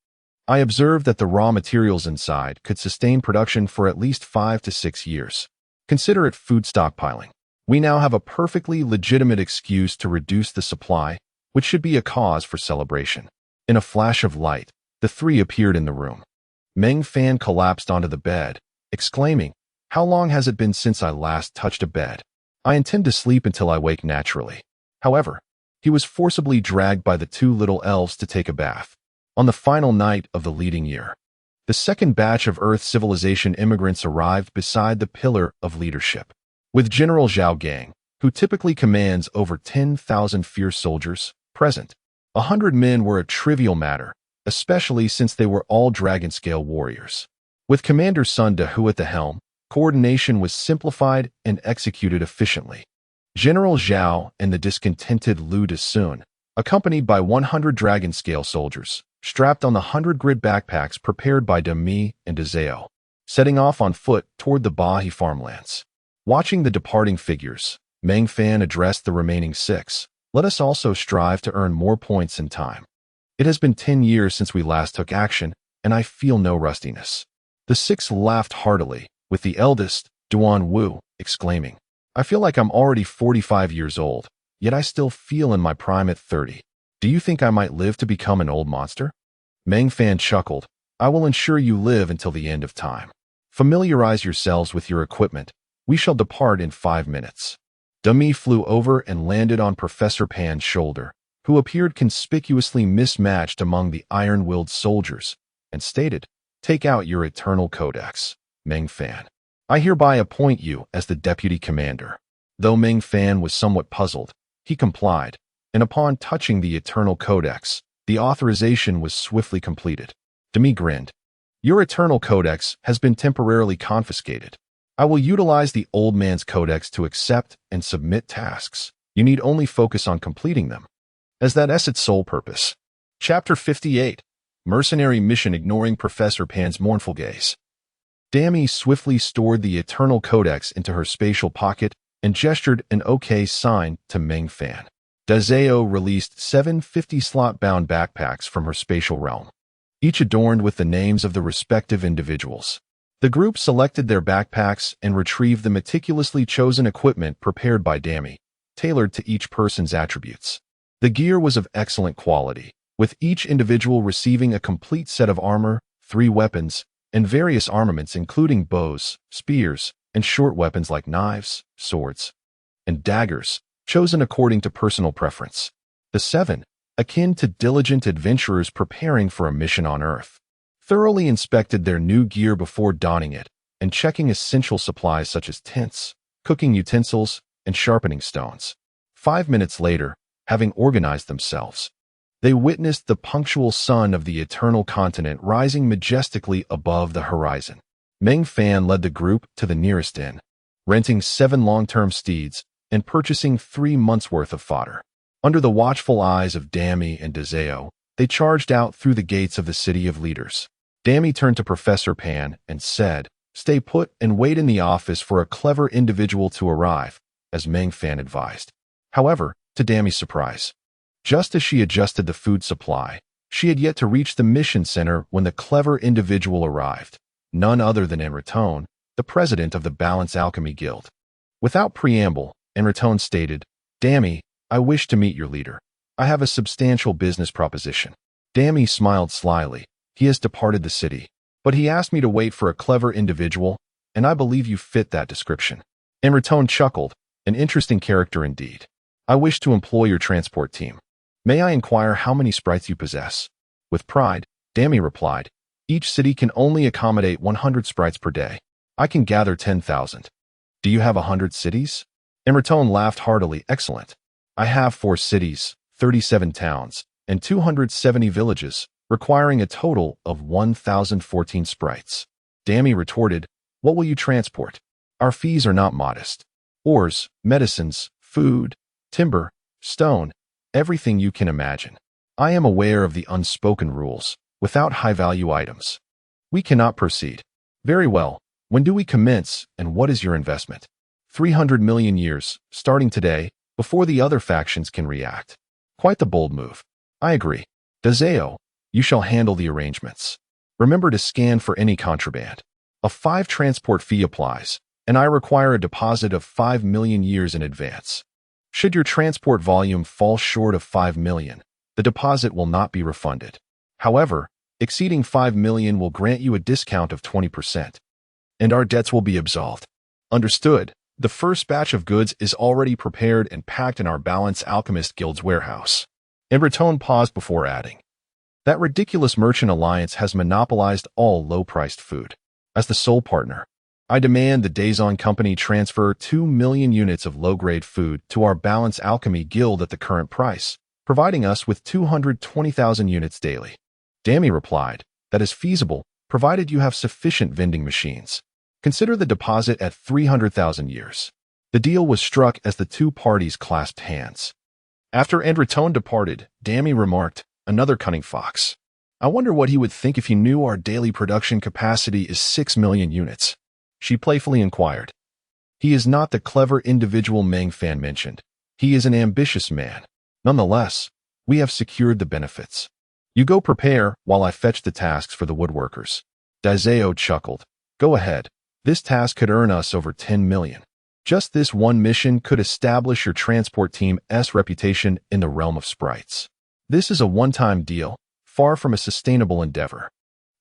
I observed that the raw materials inside could sustain production for at least 5 to 6 years. Consider it food stockpiling. We now have a perfectly legitimate excuse to reduce the supply, which should be a cause for celebration. In a flash of light, the three appeared in the room. Meng Fan collapsed onto the bed, exclaiming, How long has it been since I last touched a bed? I intend to sleep until I wake naturally. However, he was forcibly dragged by the two little elves to take a bath. On the final night of the leading year, the second batch of Earth civilization immigrants arrived beside the pillar of leadership. With General Zhao Gang, who typically commands over 10,000 fierce soldiers, present. 100 men were a trivial matter, especially since they were all dragon-scale warriors. With Commander Sun Dehu at the helm, coordination was simplified and executed efficiently. General Zhao and the discontented Lu Desun, accompanied by 100 dragon-scale soldiers, strapped on the 100 grid backpacks prepared by Demi and Zhao, setting off on foot toward the Bahi farmlands. Watching the departing figures, Meng Fan addressed the remaining 6. Let us also strive to earn more points in time. It has been 10 years since we last took action, and I feel no rustiness. The 6 laughed heartily, with the eldest, Duan Wu, exclaiming, I feel like I'm already 45 years old, yet I still feel in my prime at 30. Do you think I might live to become an old monster? Meng Fan chuckled. I will ensure you live until the end of time. Familiarize yourselves with your equipment, We shall depart in 5 minutes. Demi flew over and landed on Professor Pan's shoulder, who appeared conspicuously mismatched among the iron-willed soldiers, and stated, "Take out your eternal codex, Meng Fan. I hereby appoint you as the deputy commander." Though Meng Fan was somewhat puzzled, he complied, and upon touching the eternal codex, the authorization was swiftly completed. Demi grinned. "Your eternal codex has been temporarily confiscated. I will utilize the old man's codex to accept and submit tasks. You need only focus on completing them, as that's its sole purpose." Chapter 58. Mercenary Mission Ignoring Professor Pan's Mournful Gaze. Dami swiftly stored the eternal codex into her spatial pocket and gestured an OK sign to Meng Fan. Dazeo released 7 50-slot-bound backpacks from her spatial realm, each adorned with the names of the respective individuals. The group selected their backpacks and retrieved the meticulously chosen equipment prepared by Dami, tailored to each person's attributes. The gear was of excellent quality, with each individual receiving a complete set of armor, 3 weapons, and various armaments including bows, spears, and short weapons like knives, swords, and daggers, chosen according to personal preference. The 7, akin to diligent adventurers preparing for a mission on Earth, thoroughly inspected their new gear before donning it and checking essential supplies such as tents, cooking utensils, and sharpening stones. 5 minutes later, having organized themselves, they witnessed the punctual sun of the eternal continent rising majestically above the horizon. Meng Fan led the group to the nearest inn, renting 7 long-term steeds and purchasing 3 months' worth of fodder. Under the watchful eyes of Dami and Dazeo, they charged out through the gates of the City of Leaders. Dami turned to Professor Pan and said, "Stay put and wait in the office for a clever individual to arrive," as Meng Fan advised. However, to Dami's surprise, just as she adjusted the food supply, she had yet to reach the mission center when the clever individual arrived, none other than Enratone, the president of the Balance Alchemy Guild. Without preamble, Enratone stated, "Dami, I wish to meet your leader. I have a substantial business proposition." Dami smiled slyly. "He has departed the city, but he asked me to wait for a clever individual, and I believe you fit that description." Enratone chuckled, "An interesting character indeed. I wish to employ your transport team. May I inquire how many sprites you possess?" With pride, Dami replied, "Each city can only accommodate 100 sprites per day. I can gather 10,000. Do you have 100 cities?" Enratone laughed heartily. "Excellent. I have 4 cities, 37 towns, and 270 villages, requiring a total of 1,014 sprites." Dami retorted, "What will you transport? Our fees are not modest. Ores, medicines, food, timber, stone, everything you can imagine. I am aware of the unspoken rules. Without high-value items, we cannot proceed." "Very well. When do we commence, and what is your investment?" 300 million years, starting today, before the other factions can react." "Quite the bold move." "I agree. Dazeo, you shall handle the arrangements. Remember to scan for any contraband. A 5 transport fee applies, and I require a deposit of 5 million years in advance. Should your transport volume fall short of 5 million, the deposit will not be refunded. However, exceeding 5 million will grant you a discount of 20%, and our debts will be absolved." "Understood. The first batch of goods is already prepared and packed in our Balance Alchemist Guild's warehouse." Enratone paused before adding, "That ridiculous merchant alliance has monopolized all low-priced food. As the sole partner, I demand the Dazon Company transfer 2 million units of low-grade food to our Balance Alchemy Guild at the current price, providing us with 220,000 units daily." Dami replied, "That is feasible, provided you have sufficient vending machines. Consider the deposit at 300,000 years." The deal was struck as the 2 parties clasped hands. After Enratone departed, Dami remarked, "Another cunning fox. I wonder what he would think if he knew our daily production capacity is 6 million units." She playfully inquired. "He is not the clever individual Meng Fan mentioned. He is an ambitious man. Nonetheless, we have secured the benefits. You go prepare while I fetch the tasks for the woodworkers." Dazeo chuckled. "Go ahead. This task could earn us over 10 million. Just this one mission could establish your transport team's reputation in the realm of sprites. This is a one-time deal, far from a sustainable endeavor.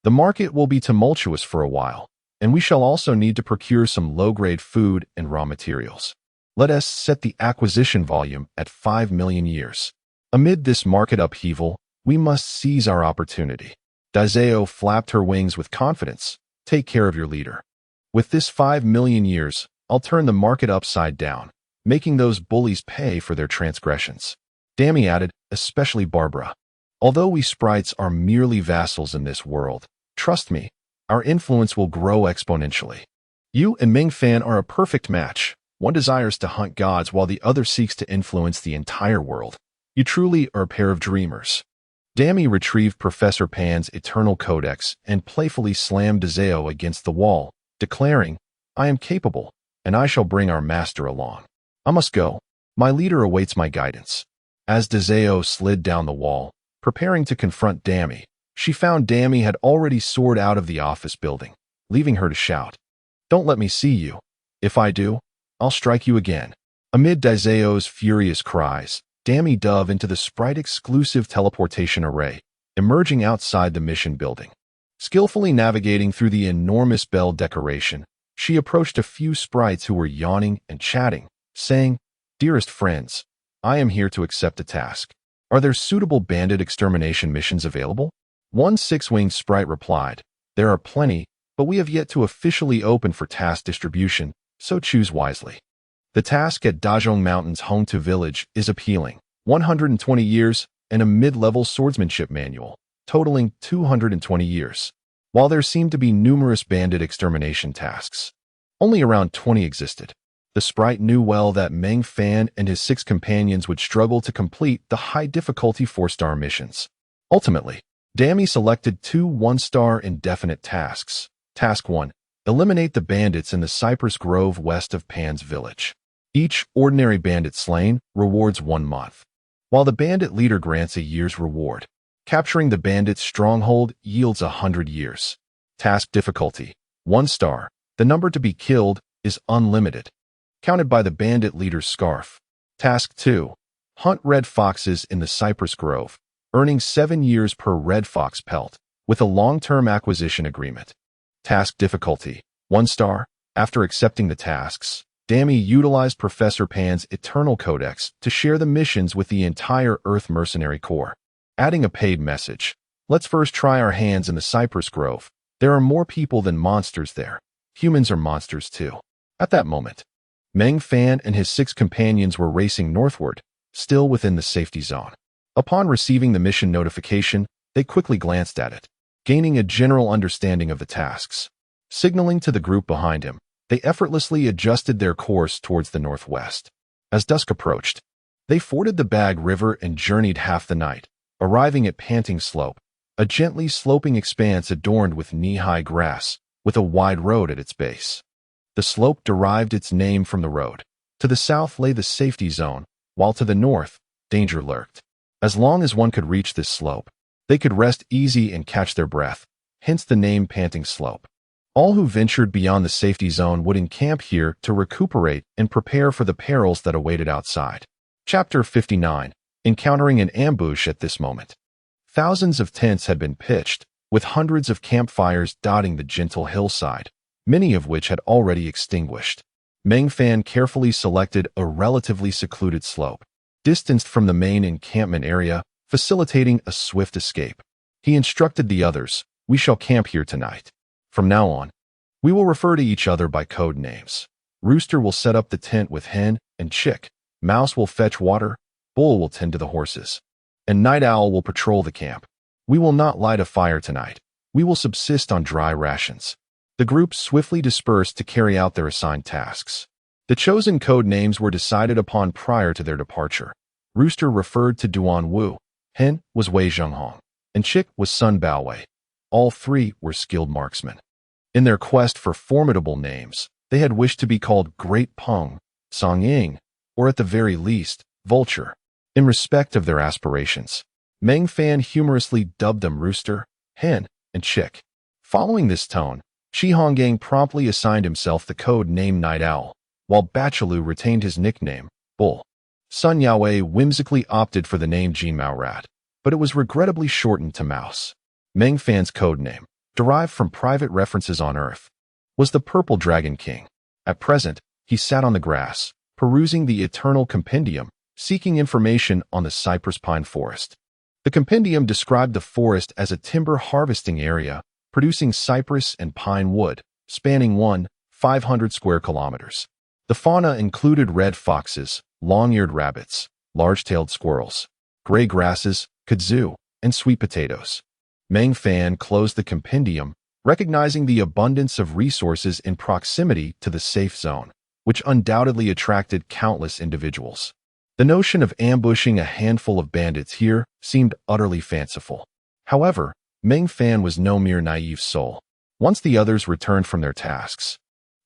The market will be tumultuous for a while, and we shall also need to procure some low-grade food and raw materials. Let us set the acquisition volume at 5 million years. Amid this market upheaval, we must seize our opportunity. Dazeo flapped her wings with confidence. Take care of your leader. With this 5 million years, I'll turn the market upside down, making those bullies pay for their transgressions. Dammy added, especially Barbara. Although we sprites are merely vassals in this world, trust me, our influence will grow exponentially. You and Meng Fan are a perfect match. One desires to hunt gods while the other seeks to influence the entire world. You truly are a pair of dreamers. Dammy retrieved Professor Pan's eternal codex and playfully slammed Dazeo against the wall, declaring, I am capable, and I shall bring our master along. I must go. My leader awaits my guidance. As Dazeo slid down the wall, preparing to confront Dammy, she found Dammy had already soared out of the office building, leaving her to shout, Don't let me see you. If I do, I'll strike you again. Amid Dazeo's furious cries, Dammy dove into the sprite-exclusive teleportation array, emerging outside the mission building. Skillfully navigating through the enormous bell decoration, she approached a few sprites who were yawning and chatting, saying, Dearest friends, I am here to accept a task. Are there suitable bandit extermination missions available? One six-winged sprite replied, There are plenty, but we have yet to officially open for task distribution, so choose wisely. The task at Dajong Mountain's home-to village is appealing. 120 years and a mid-level swordsmanship manual, totaling 220 years. While there seemed to be numerous bandit extermination tasks, only around 20 existed. The sprite knew well that Meng Fan and his 6 companions would struggle to complete the high-difficulty 4-star missions. Ultimately, Dammy selected 2 1-star indefinite tasks. Task 1. Eliminate the bandits in the cypress grove west of Pan's village. Each ordinary bandit slain rewards 1 month, while the bandit leader grants a year's reward. Capturing the bandit's stronghold yields 100 years. Task difficulty, 1 star. The number to be killed is unlimited, counted by the bandit leader's scarf. Task 2. Hunt red foxes in the cypress grove, earning 7 years per red fox pelt, with a long-term acquisition agreement. Task difficulty, 1 star. After accepting the tasks, Dammy utilized Professor Pan's Eternal Codex to share the missions with the entire Earth Mercenary Corps. Adding a paid message, Let's first try our hands in the cypress grove. There are more people than monsters there. Humans are monsters too. At that moment, Meng Fan and his 6 companions were racing northward, still within the safety zone. Upon receiving the mission notification, they quickly glanced at it, gaining a general understanding of the tasks. Signaling to the group behind him, they effortlessly adjusted their course towards the northwest. As dusk approached, they forded the Bag River and journeyed half the night, arriving at Panting Slope, a gently sloping expanse adorned with knee-high grass, with a wide road at its base. The slope derived its name from the road. To the south lay the safety zone, while to the north, danger lurked. As long as one could reach this slope, they could rest easy and catch their breath, hence the name Panting Slope. All who ventured beyond the safety zone would encamp here to recuperate and prepare for the perils that awaited outside. Chapter 59. Encountering an ambush at this moment. Thousands of tents had been pitched, with hundreds of campfires dotting the gentle hillside, many of which had already extinguished. Meng Fan carefully selected a relatively secluded slope, distanced from the main encampment area, facilitating a swift escape. He instructed the others, We shall camp here tonight. From now on, we will refer to each other by code names. Rooster will set up the tent with Hen and Chick. Mouse will fetch water. Bull will tend to the horses. And Night Owl will patrol the camp. We will not light a fire tonight. We will subsist on dry rations. The group swiftly dispersed to carry out their assigned tasks. The chosen code names were decided upon prior to their departure. Rooster referred to Duan Wu. Hen was Wei Zhenghong. And Chick was Sun Baowei. All 3 were skilled marksmen. In their quest for formidable names, they had wished to be called Great Peng, Song Ying, or at the very least, Vulture. In respect of their aspirations, Meng Fan humorously dubbed them Rooster, Hen, and Chick. Following this tone, Shi Honggang promptly assigned himself the code name Night Owl, while Bachalu retained his nickname, Bull. Sun Yaowei whimsically opted for the name Jin Mao Rat, but it was regrettably shortened to Mouse. Meng Fan's code name, derived from private references on Earth, was the Purple Dragon King. At present, he sat on the grass, perusing the Eternal Compendium, seeking information on the cypress pine forest. The compendium described the forest as a timber harvesting area, producing cypress and pine wood, spanning 500 square kilometers. The fauna included red foxes, long-eared rabbits, large-tailed squirrels, gray grasses, kudzu, and sweet potatoes. Meng Fan closed the compendium, recognizing the abundance of resources in proximity to the safe zone, which undoubtedly attracted countless individuals. The notion of ambushing a handful of bandits here seemed utterly fanciful. However, Meng Fan was no mere naive soul. Once the others returned from their tasks,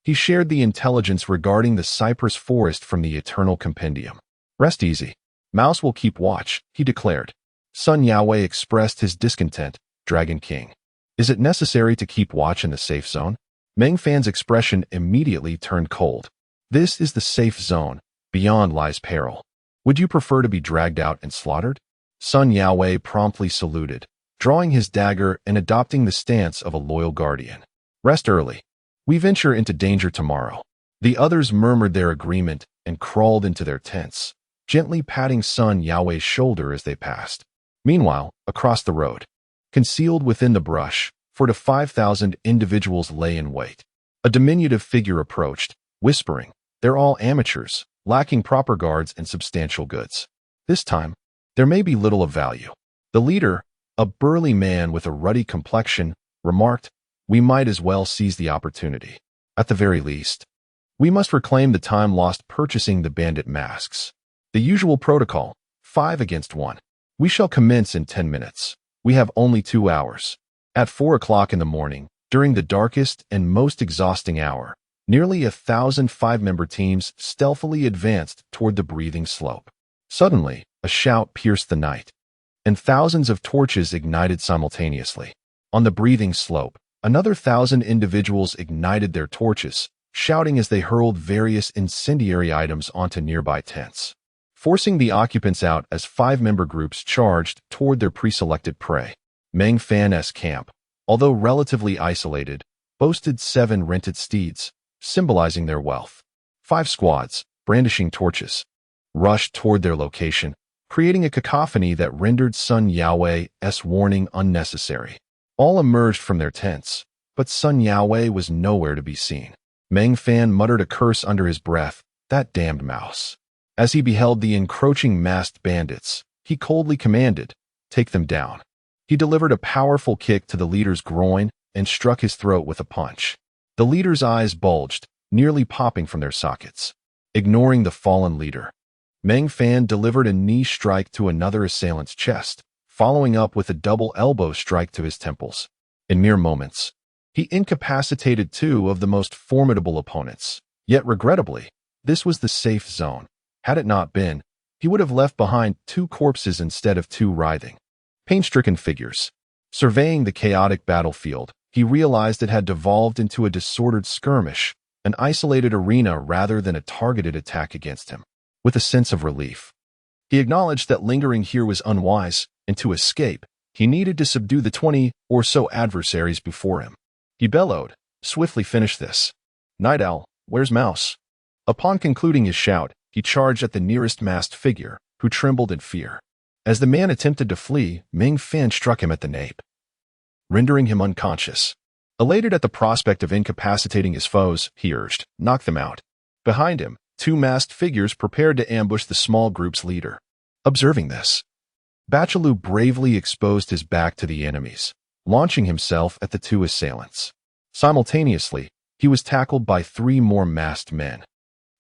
he shared the intelligence regarding the cypress forest from the Eternal Compendium. "Rest easy. Mouse will keep watch," he declared. Sun Yahweh expressed his discontent. "Dragon King, is it necessary to keep watch in the safe zone?" Meng Fan's expression immediately turned cold. "This is the safe zone. Beyond lies peril. Would you prefer to be dragged out and slaughtered?" Sun Yahweh promptly saluted, drawing his dagger and adopting the stance of a loyal guardian. "Rest early. We venture into danger tomorrow." The others murmured their agreement and crawled into their tents, gently patting Sun Yahweh's shoulder as they passed. Meanwhile, across the road, concealed within the brush, 4 to 5,000 individuals lay in wait. A diminutive figure approached, whispering, "They're all amateurs, lacking proper guards and substantial goods. This time, there may be little of value." The leader, a burly man with a ruddy complexion, remarked, "We might as well seize the opportunity. At the very least, we must reclaim the time lost purchasing the bandit masks. The usual protocol, 5 against 1. We shall commence in 10 minutes. We have only 2 hours." At 4 o'clock in the morning, during the darkest and most exhausting hour, nearly 1,000 5-member teams stealthily advanced toward the breathing slope. Suddenly, a shout pierced the night, and thousands of torches ignited simultaneously. On the breathing slope, another 1,000 individuals ignited their torches, shouting as they hurled various incendiary items onto nearby tents, forcing the occupants out as 5-member groups charged toward their pre-selected prey. Meng Fan's camp, although relatively isolated, boasted 7 rented steeds, symbolizing their wealth. 5 squads, brandishing torches, rushed toward their location, creating a cacophony that rendered Sun Yahweh's warning unnecessary. All emerged from their tents, but Sun Yahweh was nowhere to be seen. Meng Fan muttered a curse under his breath, "That damned mouse." As he beheld the encroaching masked bandits, he coldly commanded, "Take them down." He delivered a powerful kick to the leader's groin and struck his throat with a punch. The leader's eyes bulged, nearly popping from their sockets. Ignoring the fallen leader, Meng Fan delivered a knee strike to another assailant's chest, following up with a double elbow strike to his temples. In mere moments, he incapacitated 2 of the most formidable opponents. Yet regrettably, this was the safe zone. Had it not been, he would have left behind 2 corpses instead of 2 writhing, pain-stricken figures. Surveying the chaotic battlefield, he realized it had devolved into a disordered skirmish, an isolated arena rather than a targeted attack against him. With a sense of relief, he acknowledged that lingering here was unwise, and to escape, he needed to subdue the 20 or so adversaries before him. He bellowed, "Swiftly finish this. Night Owl, where's Mouse?" Upon concluding his shout, he charged at the nearest masked figure, who trembled in fear. As the man attempted to flee, Meng Fan struck him at the nape, rendering him unconscious. Elated at the prospect of incapacitating his foes, he urged, "Knock them out." Behind him, 2 masked figures prepared to ambush the small group's leader. Observing this, Bachelou bravely exposed his back to the enemies, launching himself at the 2 assailants. Simultaneously, he was tackled by 3 more masked men,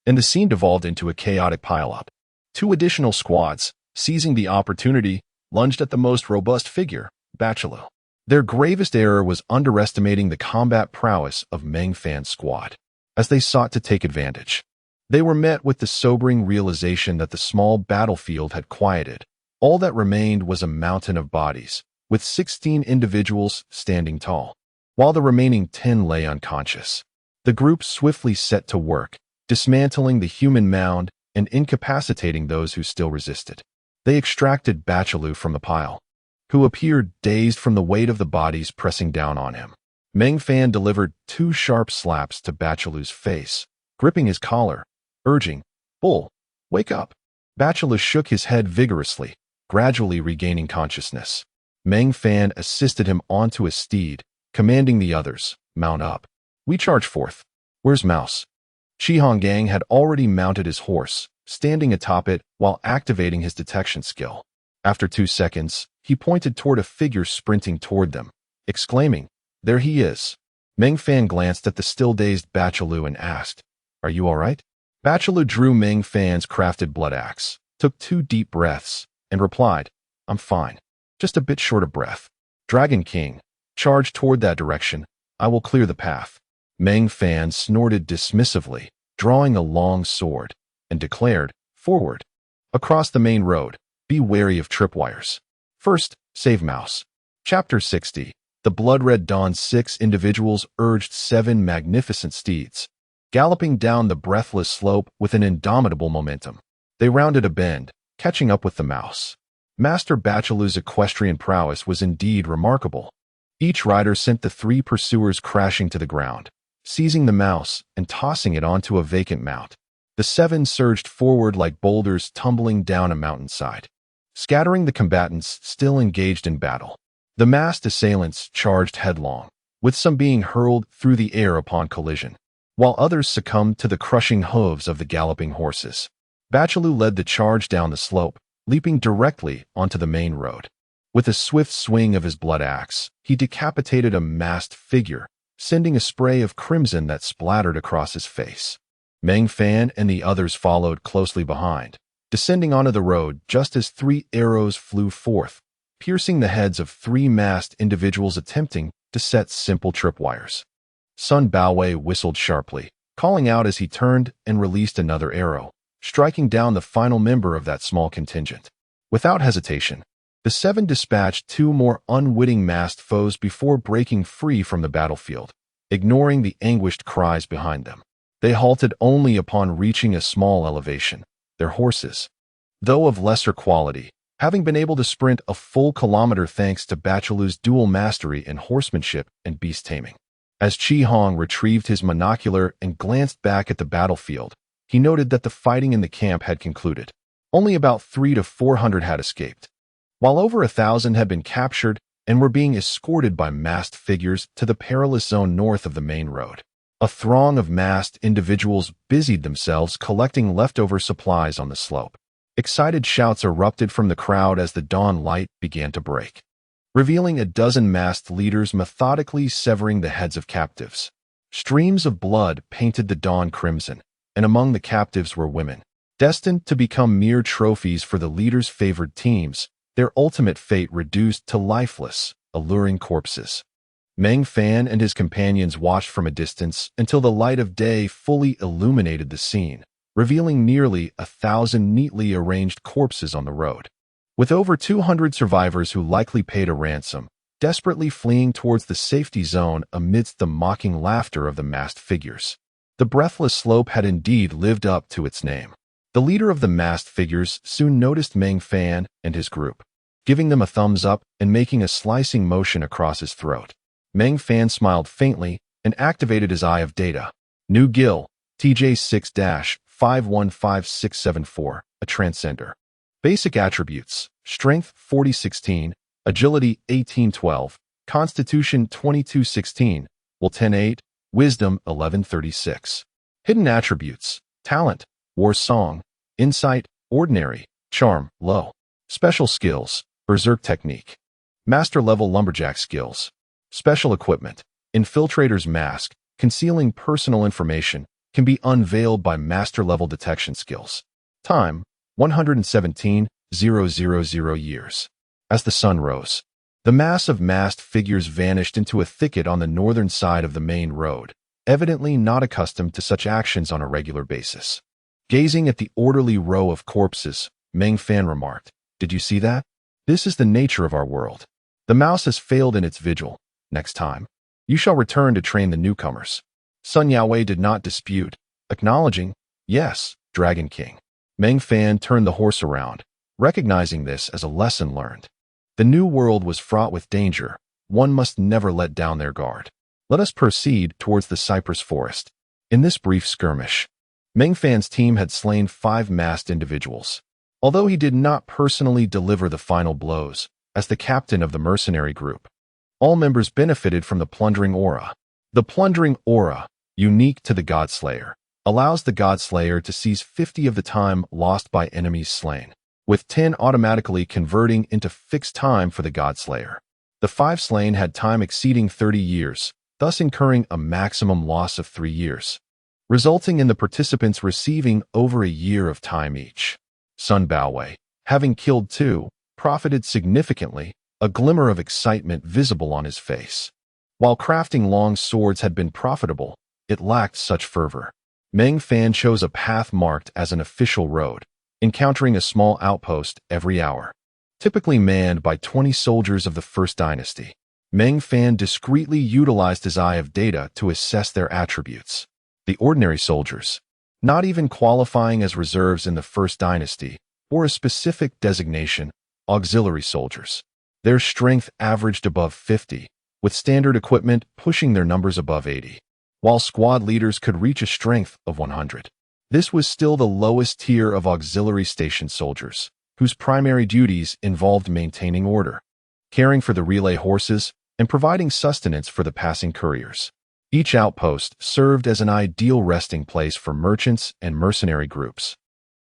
and the scene devolved into a chaotic pileup. 2 additional squads, seizing the opportunity, lunged at the most robust figure, Bachelou. Their gravest error was underestimating the combat prowess of Meng Fan's squad. As they sought to take advantage, they were met with the sobering realization that the small battlefield had quieted. All that remained was a mountain of bodies, with 16 individuals standing tall, while the remaining 10 lay unconscious. The group swiftly set to work, dismantling the human mound and incapacitating those who still resisted. They extracted Bachelou from the pile, who appeared dazed from the weight of the bodies pressing down on him. Meng Fan delivered 2 sharp slaps to Bachelu's face, gripping his collar, urging, "Bull, wake up." Bachelu shook his head vigorously, gradually regaining consciousness. Meng Fan assisted him onto his steed, commanding the others, "Mount up. We charge forth." "Where's Mouse?" Chi Honggang had already mounted his horse, standing atop it while activating his detection skill. After 2 seconds, he pointed toward a figure sprinting toward them, exclaiming, "There he is." Meng Fan glanced at the still-dazed Bachelu and asked, "Are you all right?" Bachelu drew Meng Fan's crafted blood axe, took 2 deep breaths, and replied, "I'm fine. Just a bit short of breath." "Dragon King, charge toward that direction. I will clear the path." Meng Fan snorted dismissively, drawing a long sword, and declared, "Forward." Across the main road, be wary of tripwires. First, save Mouse. Chapter 60. The Blood-Red Dawn. 6 individuals urged 7 magnificent steeds, galloping down the breathless slope with an indomitable momentum. They rounded a bend, catching up with the Mouse. Master Bachelu's equestrian prowess was indeed remarkable. Each rider sent the 3 pursuers crashing to the ground, seizing the Mouse and tossing it onto a vacant mount. The 7 surged forward like boulders tumbling down a mountainside, scattering the combatants still engaged in battle. The massed assailants charged headlong, with some being hurled through the air upon collision, while others succumbed to the crushing hooves of the galloping horses. Bachelu led the charge down the slope, leaping directly onto the main road. With a swift swing of his blood axe, he decapitated a masked figure, sending a spray of crimson that splattered across his face. Meng Fan and the others followed closely behind, descending onto the road just as 3 arrows flew forth, piercing the heads of 3 masked individuals attempting to set simple tripwires. Sun Baowei whistled sharply, calling out as he turned and released another arrow, striking down the final member of that small contingent. Without hesitation, the 7 dispatched 2 more unwitting masked foes before breaking free from the battlefield, ignoring the anguished cries behind them. They halted only upon reaching a small elevation, their horses, though of lesser quality, having been able to sprint a full kilometer thanks to Bachelu's dual mastery in horsemanship and beast taming. As Chi Hong retrieved his monocular and glanced back at the battlefield, he noted that the fighting in the camp had concluded. Only about 300 to 400 had escaped, while over 1,000 had been captured and were being escorted by masked figures to the perilous zone north of the main road. A throng of masked individuals busied themselves collecting leftover supplies on the slope. Excited shouts erupted from the crowd as the dawn light began to break, revealing a dozen masked leaders methodically severing the heads of captives. Streams of blood painted the dawn crimson, and among the captives were women, destined to become mere trophies for the leaders' favored teams, their ultimate fate reduced to lifeless, alluring corpses. Meng Fan and his companions watched from a distance until the light of day fully illuminated the scene, revealing nearly 1,000 neatly arranged corpses on the road. With over 200 survivors who likely paid a ransom, desperately fleeing towards the safety zone amidst the mocking laughter of the masked figures. The breathless slope had indeed lived up to its name. The leader of the masked figures soon noticed Meng Fan and his group, giving them a thumbs up and making a slicing motion across his throat. Meng Fan smiled faintly and activated his Eye of Data. New Gil, TJ6-515674, a Transcender. Basic attributes: Strength 4016, Agility 1812, Constitution 2216, Will 108, Wisdom 1136. Hidden attributes: Talent, War Song, Insight, Ordinary, Charm, Low. Special skills: Berserk Technique. Master level Lumberjack skills. Special equipment: Infiltrator's Mask, concealing personal information, can be unveiled by master-level detection skills. Time: 117,000 years. As the sun rose, the mass of masked figures vanished into a thicket on the northern side of the main road, evidently not accustomed to such actions on a regular basis. Gazing at the orderly row of corpses, Meng Fan remarked, "Did you see that? This is the nature of our world. The mouse has failed in its vigil. Next time, you shall return to train the newcomers." Sun Yaowei did not dispute, acknowledging, "Yes, Dragon King." Meng Fan turned the horse around, recognizing this as a lesson learned. The new world was fraught with danger. One must never let down their guard. Let us proceed towards the cypress forest. In this brief skirmish, Meng Fan's team had slain 5 masked individuals. Although he did not personally deliver the final blows, as the captain of the mercenary group, all members benefited from the plundering aura. The plundering aura, unique to the Godslayer, allows the Godslayer to seize 50 of the time lost by enemies slain, with 10 automatically converting into fixed time for the Godslayer. The 5 slain had time exceeding 30 years, thus incurring a maximum loss of 3 years, resulting in the participants receiving over a year of time each. Sun Baowei, having killed 2, profited significantly, a glimmer of excitement visible on his face. While crafting long swords had been profitable, it lacked such fervor. Meng Fan chose a path marked as an official road, encountering a small outpost every hour. Typically manned by 20 soldiers of the First Dynasty, Meng Fan discreetly utilized his eye of data to assess their attributes. The ordinary soldiers, not even qualifying as reserves in the First Dynasty, or a specific designation, auxiliary soldiers. Their strength averaged above 50, with standard equipment pushing their numbers above 80, while squad leaders could reach a strength of 100. This was still the lowest tier of auxiliary station soldiers, whose primary duties involved maintaining order, caring for the relay horses, and providing sustenance for the passing couriers. Each outpost served as an ideal resting place for merchants and mercenary groups,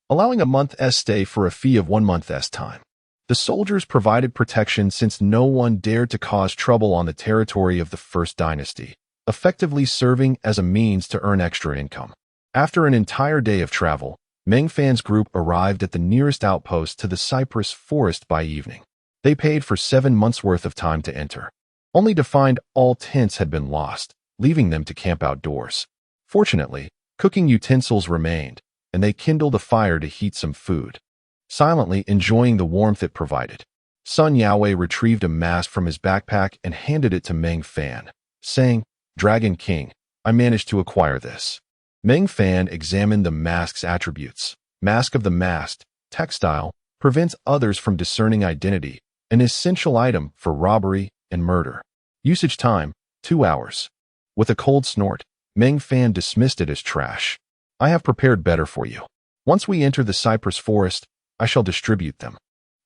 allowing a month's stay for a fee of 1 month's time. The soldiers provided protection since no one dared to cause trouble on the territory of the First Dynasty, effectively serving as a means to earn extra income. After an entire day of travel, Meng Fan's group arrived at the nearest outpost to the cypress forest by evening. They paid for 7 months' worth of time to enter, only to find all tents had been lost, leaving them to camp outdoors. Fortunately, cooking utensils remained, and they kindled a fire to heat some food, silently enjoying the warmth it provided. Sun Yaowei retrieved a mask from his backpack and handed it to Meng Fan, saying, "Dragon King, I managed to acquire this." Meng Fan examined the mask's attributes. Mask of the Masked, textile, prevents others from discerning identity, an essential item for robbery and murder. Usage time, 2 hours. With a cold snort, Meng Fan dismissed it as trash. "I have prepared better for you. Once we enter the cypress forest, I shall distribute them.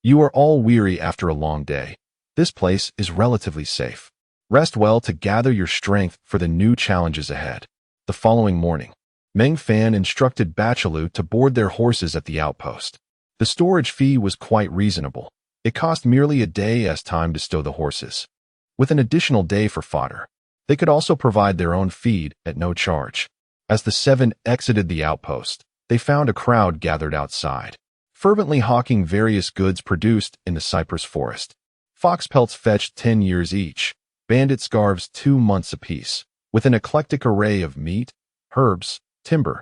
You are all weary after a long day. This place is relatively safe. Rest well to gather your strength for the new challenges ahead." The following morning, Meng Fan instructed Bachelu to board their horses at the outpost. The storage fee was quite reasonable. It cost merely a day as time to stow the horses, with an additional day for fodder. They could also provide their own feed at no charge. As the 7 exited the outpost, they found a crowd gathered outside, fervently hawking various goods produced in the cypress forest. Fox pelts fetched 10 years each, bandit scarves 2 months apiece, with an eclectic array of meat, herbs, timber,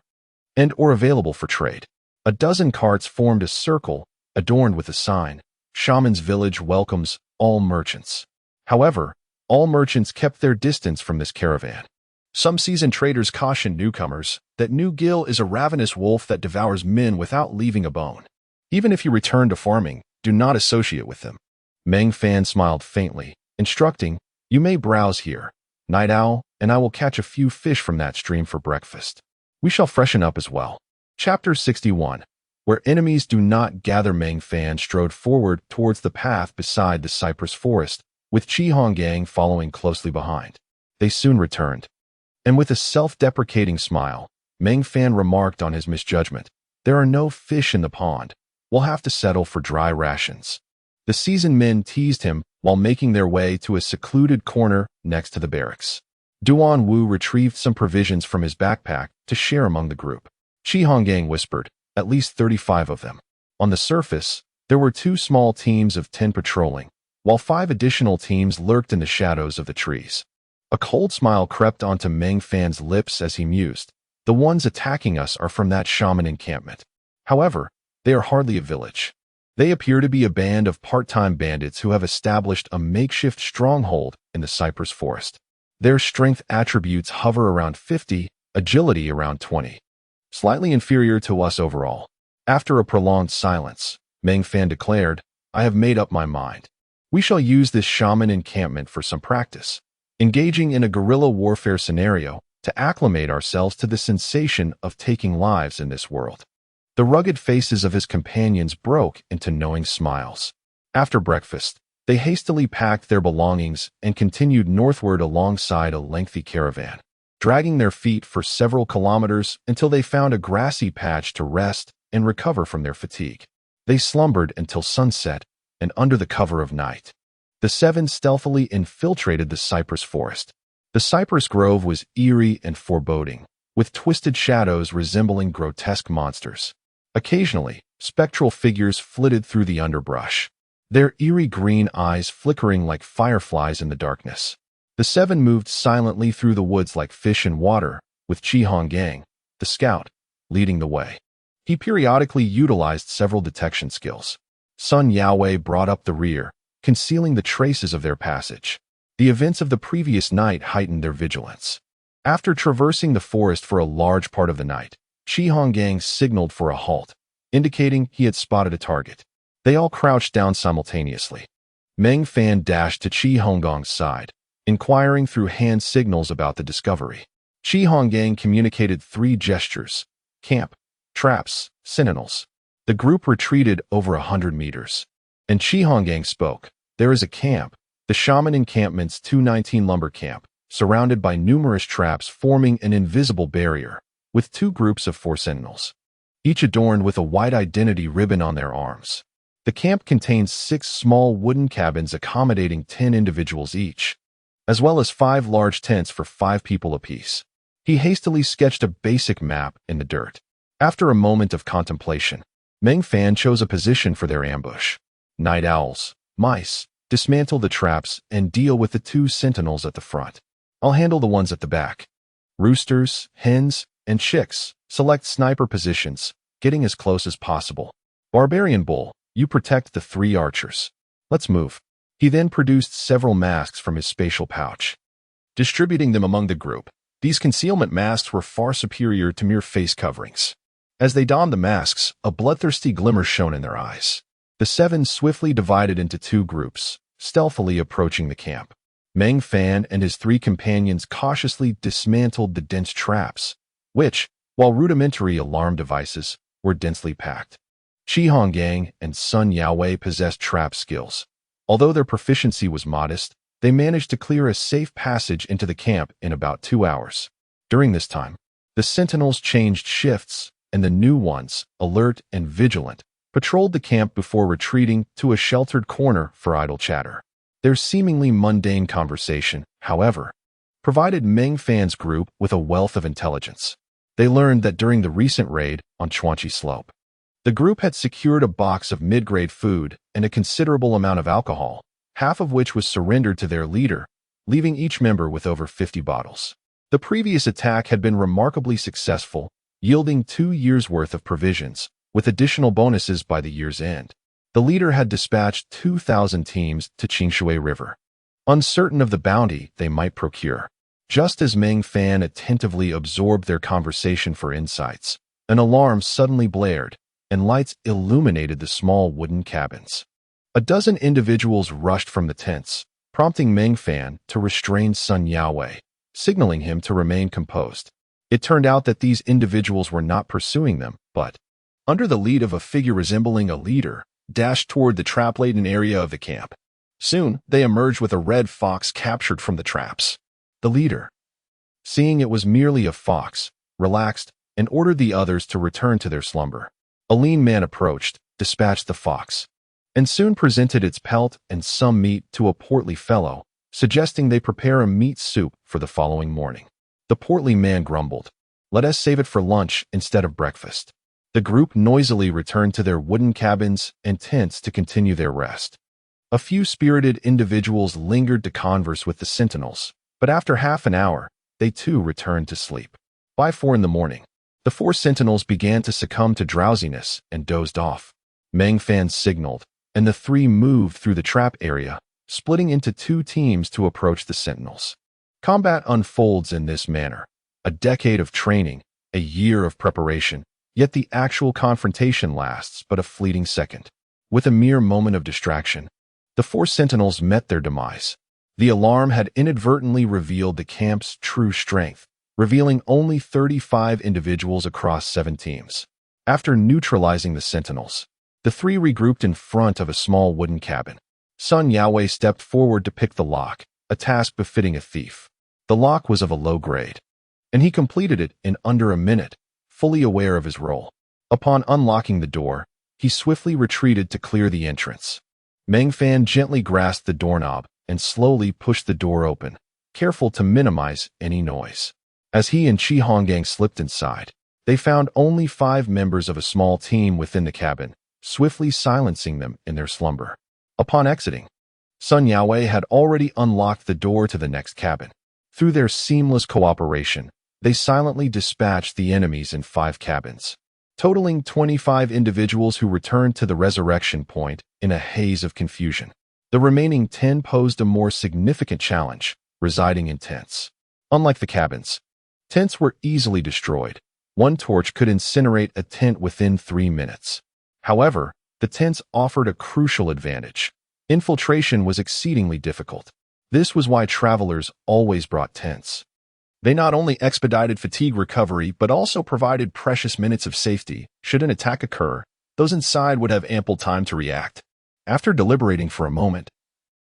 and or available for trade. A dozen carts formed a circle, adorned with a sign, "Shaman's Village welcomes all merchants." However, all merchants kept their distance from this caravan. Some seasoned traders cautioned newcomers that New Gil is a ravenous wolf that devours men without leaving a bone. Even if you return to farming, do not associate with them. Meng Fan smiled faintly, instructing, "You may browse here, Night Owl, and I will catch a few fish from that stream for breakfast. We shall freshen up as well." Chapter 61. Where enemies do not gather. Meng Fan strode forward towards the path beside the cypress forest, with Chi Honggang following closely behind. They soon returned, and with a self-deprecating smile, Meng Fan remarked on his misjudgment, "There are no fish in the pond. We'll have to settle for dry rations." The seasoned men teased him while making their way to a secluded corner next to the barracks. Duan Wu retrieved some provisions from his backpack to share among the group. Chi Honggang whispered, "At least 35 of them." On the surface, there were 2 small teams of 10 patrolling, while 5 additional teams lurked in the shadows of the trees. A cold smile crept onto Meng Fan's lips as he mused, "The ones attacking us are from that shaman encampment. However, they are hardly a village. They appear to be a band of part-time bandits who have established a makeshift stronghold in the cypress forest. Their strength attributes hover around 50, agility around 20. Slightly inferior to us overall." After a prolonged silence, Meng Fan declared, "I have made up my mind. We shall use this shaman encampment for some practice. engaging in a guerrilla warfare scenario to acclimate ourselves to the sensation of taking lives in this world. The rugged faces of his companions broke into knowing smiles. After breakfast, they hastily packed their belongings and continued northward alongside a lengthy caravan, dragging their feet for several kilometers until they found a grassy patch to rest and recover from their fatigue. They slumbered until sunset, and under the cover of night, the seven stealthily infiltrated the cypress forest. The cypress grove was eerie and foreboding, with twisted shadows resembling grotesque monsters. Occasionally, spectral figures flitted through the underbrush, their eerie green eyes flickering like fireflies in the darkness. The seven moved silently through the woods like fish in water, with Chi Honggang, the scout, leading the way. He periodically utilized several detection skills. Sun Yaowei brought up the rear, concealing the traces of their passage. The events of the previous night heightened their vigilance. After traversing the forest for a large part of the night, Chi Honggang signaled for a halt, indicating he had spotted a target. They all crouched down simultaneously. Meng Fan dashed to Chi Honggang's side, inquiring through hand signals about the discovery. Chi Honggang communicated 3 gestures: camp, traps, sentinels. The group retreated over 100 meters. And Chi Honggang spoke. There is a camp, the Shaman Encampment's 219 lumber camp, surrounded by numerous traps forming an invisible barrier, with 2 groups of 4 sentinels, each adorned with a white identity ribbon on their arms. The camp contains 6 small wooden cabins accommodating 10 individuals each, as well as 5 large tents for 5 people apiece. He hastily sketched a basic map in the dirt. After a moment of contemplation, Meng Fan chose a position for their ambush. Night owls, mice, dismantle the traps and deal with the 2 sentinels at the front. I'll handle the ones at the back. Roosters, hens, and chicks, select sniper positions, getting as close as possible. Barbarian Bull, you protect the 3 archers. Let's move. He then produced several masks from his spatial pouch, distributing them among the group. These concealment masks were far superior to mere face coverings. As they donned the masks, a bloodthirsty glimmer shone in their eyes. The 7 swiftly divided into 2 groups, stealthily approaching the camp. Meng Fan and his 3 companions cautiously dismantled the dense traps, which, while rudimentary alarm devices, were densely packed. Chi Honggang and Sun Yaowei possessed trap skills. Although their proficiency was modest, they managed to clear a safe passage into the camp in about 2 hours. During this time, the sentinels changed shifts, and the new ones, alert and vigilant, patrolled the camp before retreating to a sheltered corner for idle chatter. Their seemingly mundane conversation, however, provided Meng Fan's group with a wealth of intelligence. They learned that during the recent raid on Chuanchi Slope, the group had secured a box of mid-grade food and a considerable amount of alcohol, half of which was surrendered to their leader, leaving each member with over 50 bottles. The previous attack had been remarkably successful, yielding 2 years' worth of provisions, with additional bonuses by the year's end. The leader had dispatched 2,000 teams to Qingshui River, uncertain of the bounty they might procure. Just as Meng Fan attentively absorbed their conversation for insights, an alarm suddenly blared, and lights illuminated the small wooden cabins. A dozen individuals rushed from the tents, prompting Meng Fan to restrain Sun Yaowei, signaling him to remain composed. It turned out that these individuals were not pursuing them, but, under the lead of a figure resembling a leader, dashed toward the trap-laden area of the camp. Soon, they emerged with a red fox captured from the traps. The leader, seeing it was merely a fox, relaxed and ordered the others to return to their slumber. A lean man approached, dispatched the fox, and soon presented its pelt and some meat to a portly fellow, suggesting they prepare a meat soup for the following morning. The portly man grumbled, "Let us save it for lunch instead of breakfast." The group noisily returned to their wooden cabins and tents to continue their rest. A few spirited individuals lingered to converse with the sentinels, but after half an hour, they too returned to sleep. By 4 in the morning, the 4 sentinels began to succumb to drowsiness and dozed off. Meng Fan signaled, and the 3 moved through the trap area, splitting into 2 teams to approach the sentinels. Combat unfolds in this manner. A decade of training, a year of preparation, yet the actual confrontation lasts but a fleeting second. With a mere moment of distraction, the 4 sentinels met their demise. The alarm had inadvertently revealed the camp's true strength, revealing only 35 individuals across 7 teams. After neutralizing the sentinels, the 3 regrouped in front of a small wooden cabin. Sun Yaowei stepped forward to pick the lock, a task befitting a thief. The lock was of a low grade, and he completed it in under a minute, fully aware of his role. Upon unlocking the door, he swiftly retreated to clear the entrance. Meng Fan gently grasped the doorknob and slowly pushed the door open, careful to minimize any noise. As he and Qi Honggang slipped inside, they found only 5 members of a small team within the cabin, swiftly silencing them in their slumber. Upon exiting, Sun Yaowei had already unlocked the door to the next cabin. Through their seamless cooperation, they silently dispatched the enemies in 5 cabins, totaling 25 individuals who returned to the resurrection point in a haze of confusion. The remaining 10 posed a more significant challenge, residing in tents. Unlike the cabins, tents were easily destroyed. One torch could incinerate a tent within 3 minutes. However, the tents offered a crucial advantage. Infiltration was exceedingly difficult. This was why travelers always brought tents. They not only expedited fatigue recovery but also provided precious minutes of safety. Should an attack occur, those inside would have ample time to react. After deliberating for a moment,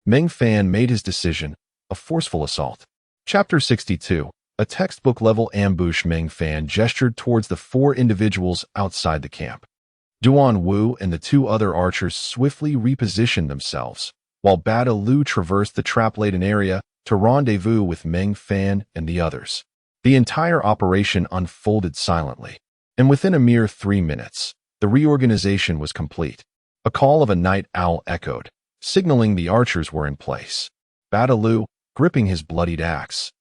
Meng Fan made his decision, a forceful assault. Chapter 62. A textbook-level ambush. Meng Fan gestured towards the 4 individuals outside the camp. Duan Wu and the 2 other archers swiftly repositioned themselves, while Bada Lu traversed the trap-laden area to rendezvous with Meng Fan and the others. The entire operation unfolded silently, and within a mere 3 minutes, the reorganization was complete. A call of a night owl echoed, signaling the archers were in place. Bada Lu, gripping his bloodied axe,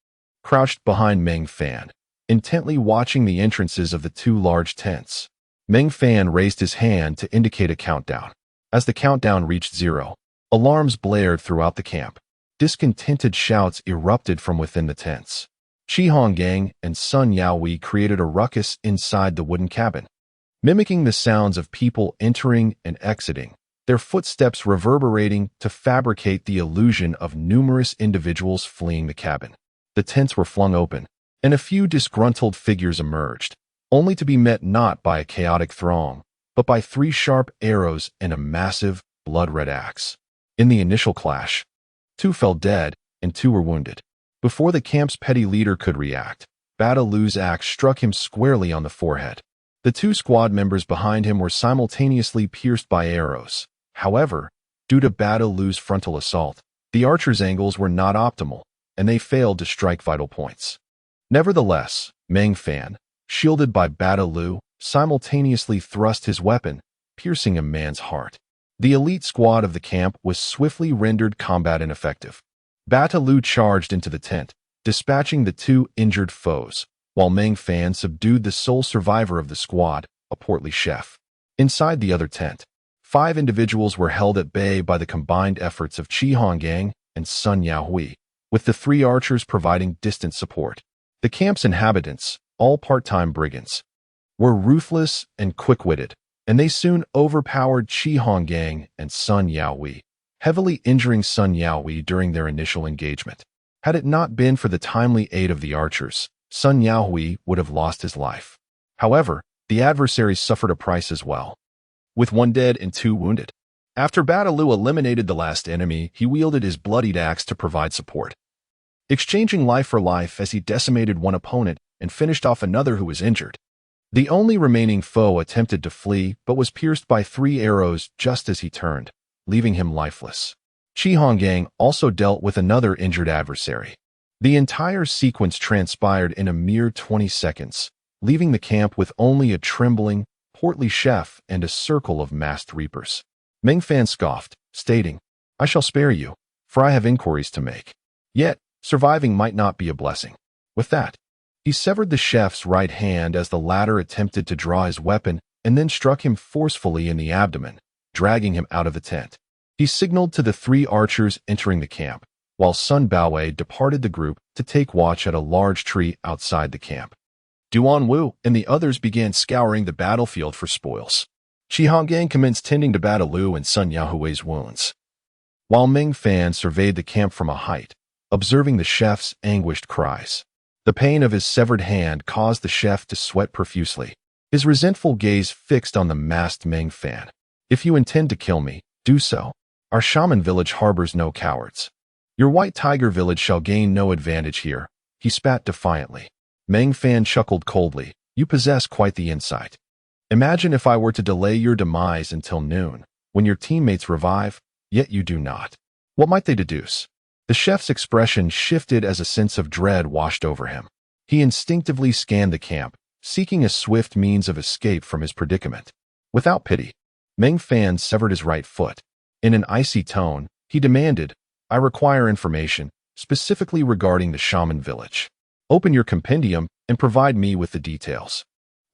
crouched behind Meng Fan, intently watching the entrances of the 2 large tents. Meng Fan raised his hand to indicate a countdown. As the countdown reached 0, alarms blared throughout the camp. Discontented shouts erupted from within the tents. Qi Honggang and Sun Yaowei created a ruckus inside the wooden cabin, mimicking the sounds of people entering and exiting, their footsteps reverberating to fabricate the illusion of numerous individuals fleeing the cabin. The tents were flung open, and a few disgruntled figures emerged, only to be met not by a chaotic throng, but by 3 sharp arrows and a massive, blood-red axe. In the initial clash, 2 fell dead and 2 were wounded. Before the camp's petty leader could react, Bada Lu's axe struck him squarely on the forehead. The 2 squad members behind him were simultaneously pierced by arrows. However, due to Bada Lu's frontal assault, the archers' angles were not optimal, and they failed to strike vital points. Nevertheless, Meng Fan, shielded by Bada Lu, simultaneously thrust his weapon, piercing a man's heart. The elite squad of the camp was swiftly rendered combat ineffective. Bada Lu charged into the tent, dispatching the 2 injured foes, while Meng Fan subdued the sole survivor of the squad, a portly chef. Inside the other tent, 5 individuals were held at bay by the combined efforts of Qi Honggang and Sun Yaowei, with the 3 archers providing distant support. The camp's inhabitants, all part-time brigands, were ruthless and quick-witted, and they soon overpowered Qi Honggang and Sun Yaowei, heavily injuring Sun Yaowei during their initial engagement. Had it not been for the timely aid of the archers, Sun Yaowei would have lost his life. However, the adversaries suffered a price as well, with 1 dead and 2 wounded. After Bada Lu eliminated the last enemy, he wielded his bloodied axe to provide support, exchanging life for life as he decimated 1 opponent and finished off another who was injured. The only remaining foe attempted to flee but was pierced by 3 arrows just as he turned, leaving him lifeless. Qi Honggang also dealt with another injured adversary. The entire sequence transpired in a mere 20 seconds, leaving the camp with only a trembling, portly chef and a circle of masked reapers. Meng Fan scoffed, stating, "I shall spare you, for I have inquiries to make. Yet, surviving might not be a blessing." With that, he severed the chef's right hand as the latter attempted to draw his weapon and then struck him forcefully in the abdomen, dragging him out of the tent. He signaled to the 3 archers entering the camp, while Sun Baowei departed the group to take watch at a large tree outside the camp. Duan Wu and the others began scouring the battlefield for spoils. Qi Honggang commenced tending to Bada Lu and Sun Yaowei's wounds. while Meng Fan surveyed the camp from a height, observing the chef's anguished cries. The pain of his severed hand caused the chef to sweat profusely, his resentful gaze fixed on the masked Meng Fan. "If you intend to kill me, do so. Our shaman village harbors no cowards. Your white tiger village shall gain no advantage here," he spat defiantly. Meng Fan chuckled coldly. "You possess quite the insight. Imagine if I were to delay your demise until noon, when your teammates revive, yet you do not. What might they deduce?" The chef's expression shifted as a sense of dread washed over him. He instinctively scanned the camp, seeking a swift means of escape from his predicament. Without pity, Meng Fan severed his right foot. In an icy tone, he demanded, "I require information, specifically regarding the shaman village. Open your compendium and provide me with the details.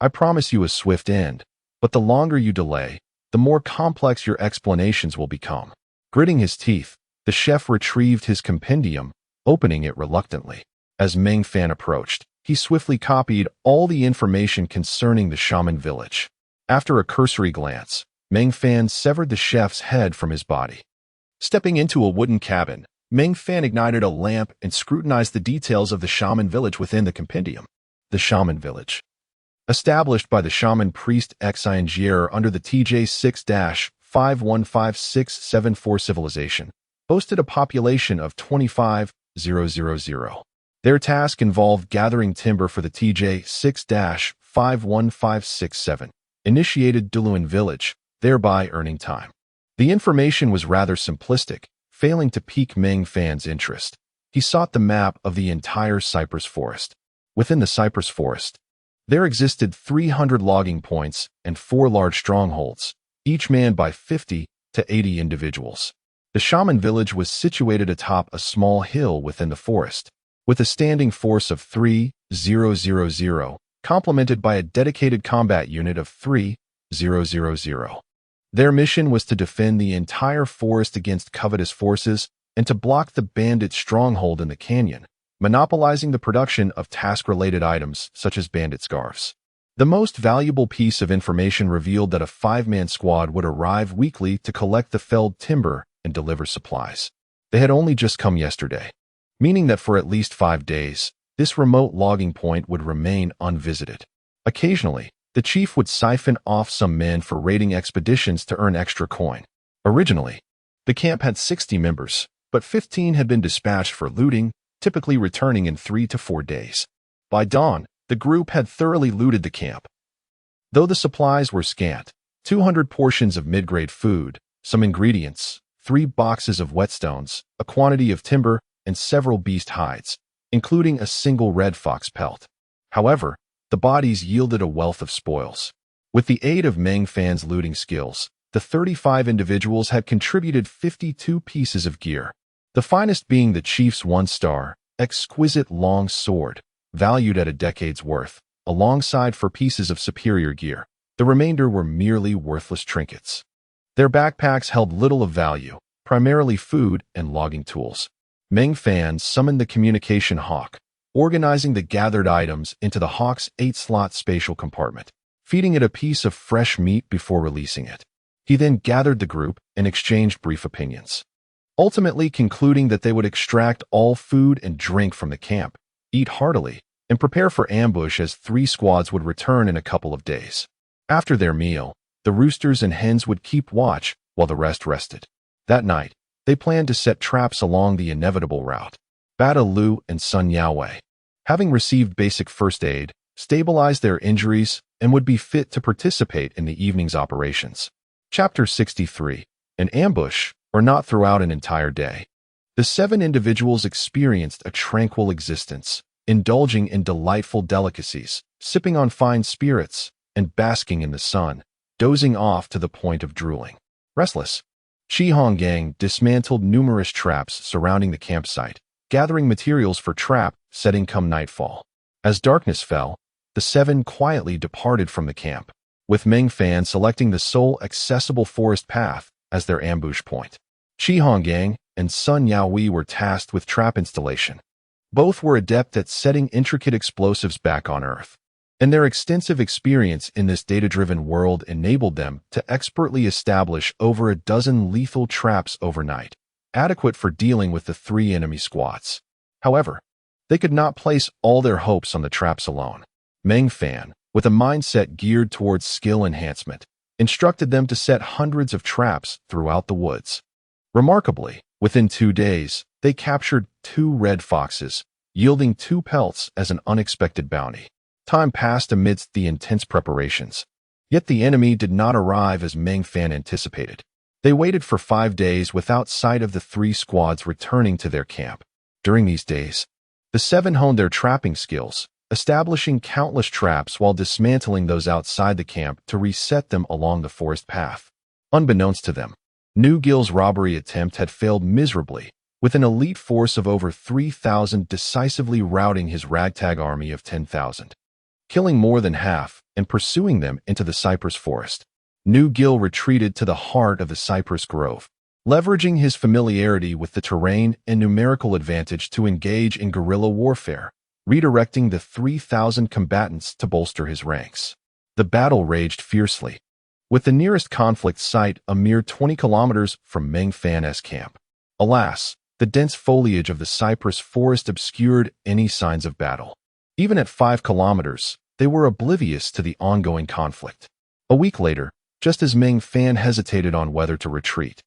I promise you a swift end, but the longer you delay, the more complex your explanations will become." Gritting his teeth, the chef retrieved his compendium, opening it reluctantly. As Meng Fan approached, he swiftly copied all the information concerning the shaman village. After a cursory glance, Meng Fan severed the chef's head from his body. Stepping into a wooden cabin, Meng Fan ignited a lamp and scrutinized the details of the shaman village within the compendium. The shaman village, established by the shaman priest Xianjier under the TJ 6-515674 civilization, boasted a population of 25,000. Their task involved gathering timber for the TJ 6-51567, initiated Duluan village, thereby earning time. The information was rather simplistic, failing to pique Meng Fan's interest. He sought the map of the entire cypress forest. Within the cypress forest, there existed 300 logging points and 4 large strongholds, each manned by 50 to 80 individuals. The shaman village was situated atop a small hill within the forest, with a standing force of 3,000, complemented by a dedicated combat unit of 3,000. Their mission was to defend the entire forest against covetous forces and to block the bandit stronghold in the canyon, monopolizing the production of task-related items such as bandit scarves. The most valuable piece of information revealed that a 5-man squad would arrive weekly to collect the felled timber and deliver supplies. They had only just come yesterday, meaning that for at least 5 days, this remote logging point would remain unvisited. Occasionally, the chief would siphon off some men for raiding expeditions to earn extra coin. Originally, the camp had 60 members, but 15 had been dispatched for looting, typically returning in 3 to 4 days. By dawn, the group had thoroughly looted the camp. Though the supplies were scant, 200 portions of mid-grade food, some ingredients, 3 boxes of whetstones, a quantity of timber, and several beast hides, including a single red fox pelt. However, the bodies yielded a wealth of spoils. With the aid of Meng Fan's looting skills, the 35 individuals had contributed 52 pieces of gear, the finest being the chief's 1-star, exquisite long sword, valued at a decade's worth, alongside 4 pieces of superior gear. The remainder were merely worthless trinkets. Their backpacks held little of value, primarily food and logging tools. Meng Fan summoned the communication hawk, organizing the gathered items into the hawk's 8-slot spatial compartment, feeding it a piece of fresh meat before releasing it. He then gathered the group and exchanged brief opinions, ultimately concluding that they would extract all food and drink from the camp, eat heartily, and prepare for ambush as 3 squads would return in a couple of days. After their meal, the roosters and hens would keep watch while the rest rested. That night, they planned to set traps along the inevitable route. Bada Lu and Sun Yaowei, having received basic first aid, stabilized their injuries and would be fit to participate in the evening's operations. Chapter 63. An ambush, or not throughout an entire day. The 7 individuals experienced a tranquil existence, indulging in delightful delicacies, sipping on fine spirits, and basking in the sun, dozing off to the point of drooling. Restless, Chi Honggang dismantled numerous traps surrounding the campsite, gathering materials for trap setting come nightfall. As darkness fell, the 7 quietly departed from the camp, with Meng Fan selecting the sole accessible forest path as their ambush point. Chi Honggang and Sun Yaowei were tasked with trap installation. Both were adept at setting intricate explosives back on Earth, and their extensive experience in this data-driven world enabled them to expertly establish over a dozen lethal traps overnight, adequate for dealing with the 3 enemy squads. However, they could not place all their hopes on the traps alone. Meng Fan, with a mindset geared towards skill enhancement, instructed them to set hundreds of traps throughout the woods. Remarkably, within 2 days, they captured 2 red foxes, yielding 2 pelts as an unexpected bounty. Time passed amidst the intense preparations. Yet the enemy did not arrive as Meng Fan anticipated. They waited for 5 days without sight of the 3 squads returning to their camp. During these days, the 7 honed their trapping skills, establishing countless traps while dismantling those outside the camp to reset them along the forest path. Unbeknownst to them, New Gil's robbery attempt had failed miserably, with an elite force of over 3,000 decisively routing his ragtag army of 10,000. Killing more than half and pursuing them into the cypress forest, New Gil retreated to the heart of the cypress grove, leveraging his familiarity with the terrain and numerical advantage to engage in guerrilla warfare, redirecting the 3,000 combatants to bolster his ranks. The battle raged fiercely, with the nearest conflict site a mere 20 kilometers from Meng Fan's camp. Alas, the dense foliage of the cypress forest obscured any signs of battle. Even at 5 kilometers, they were oblivious to the ongoing conflict. A week later, just as Meng Fan hesitated on whether to retreat,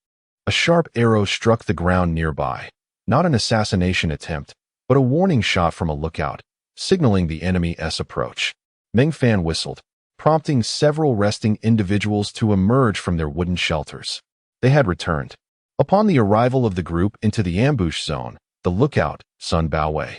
a sharp arrow struck the ground nearby, not an assassination attempt, but a warning shot from a lookout, signaling the enemy's approach. Meng Fan whistled, prompting several resting individuals to emerge from their wooden shelters. They had returned. Upon the arrival of the group into the ambush zone, the lookout, Sun Baowei,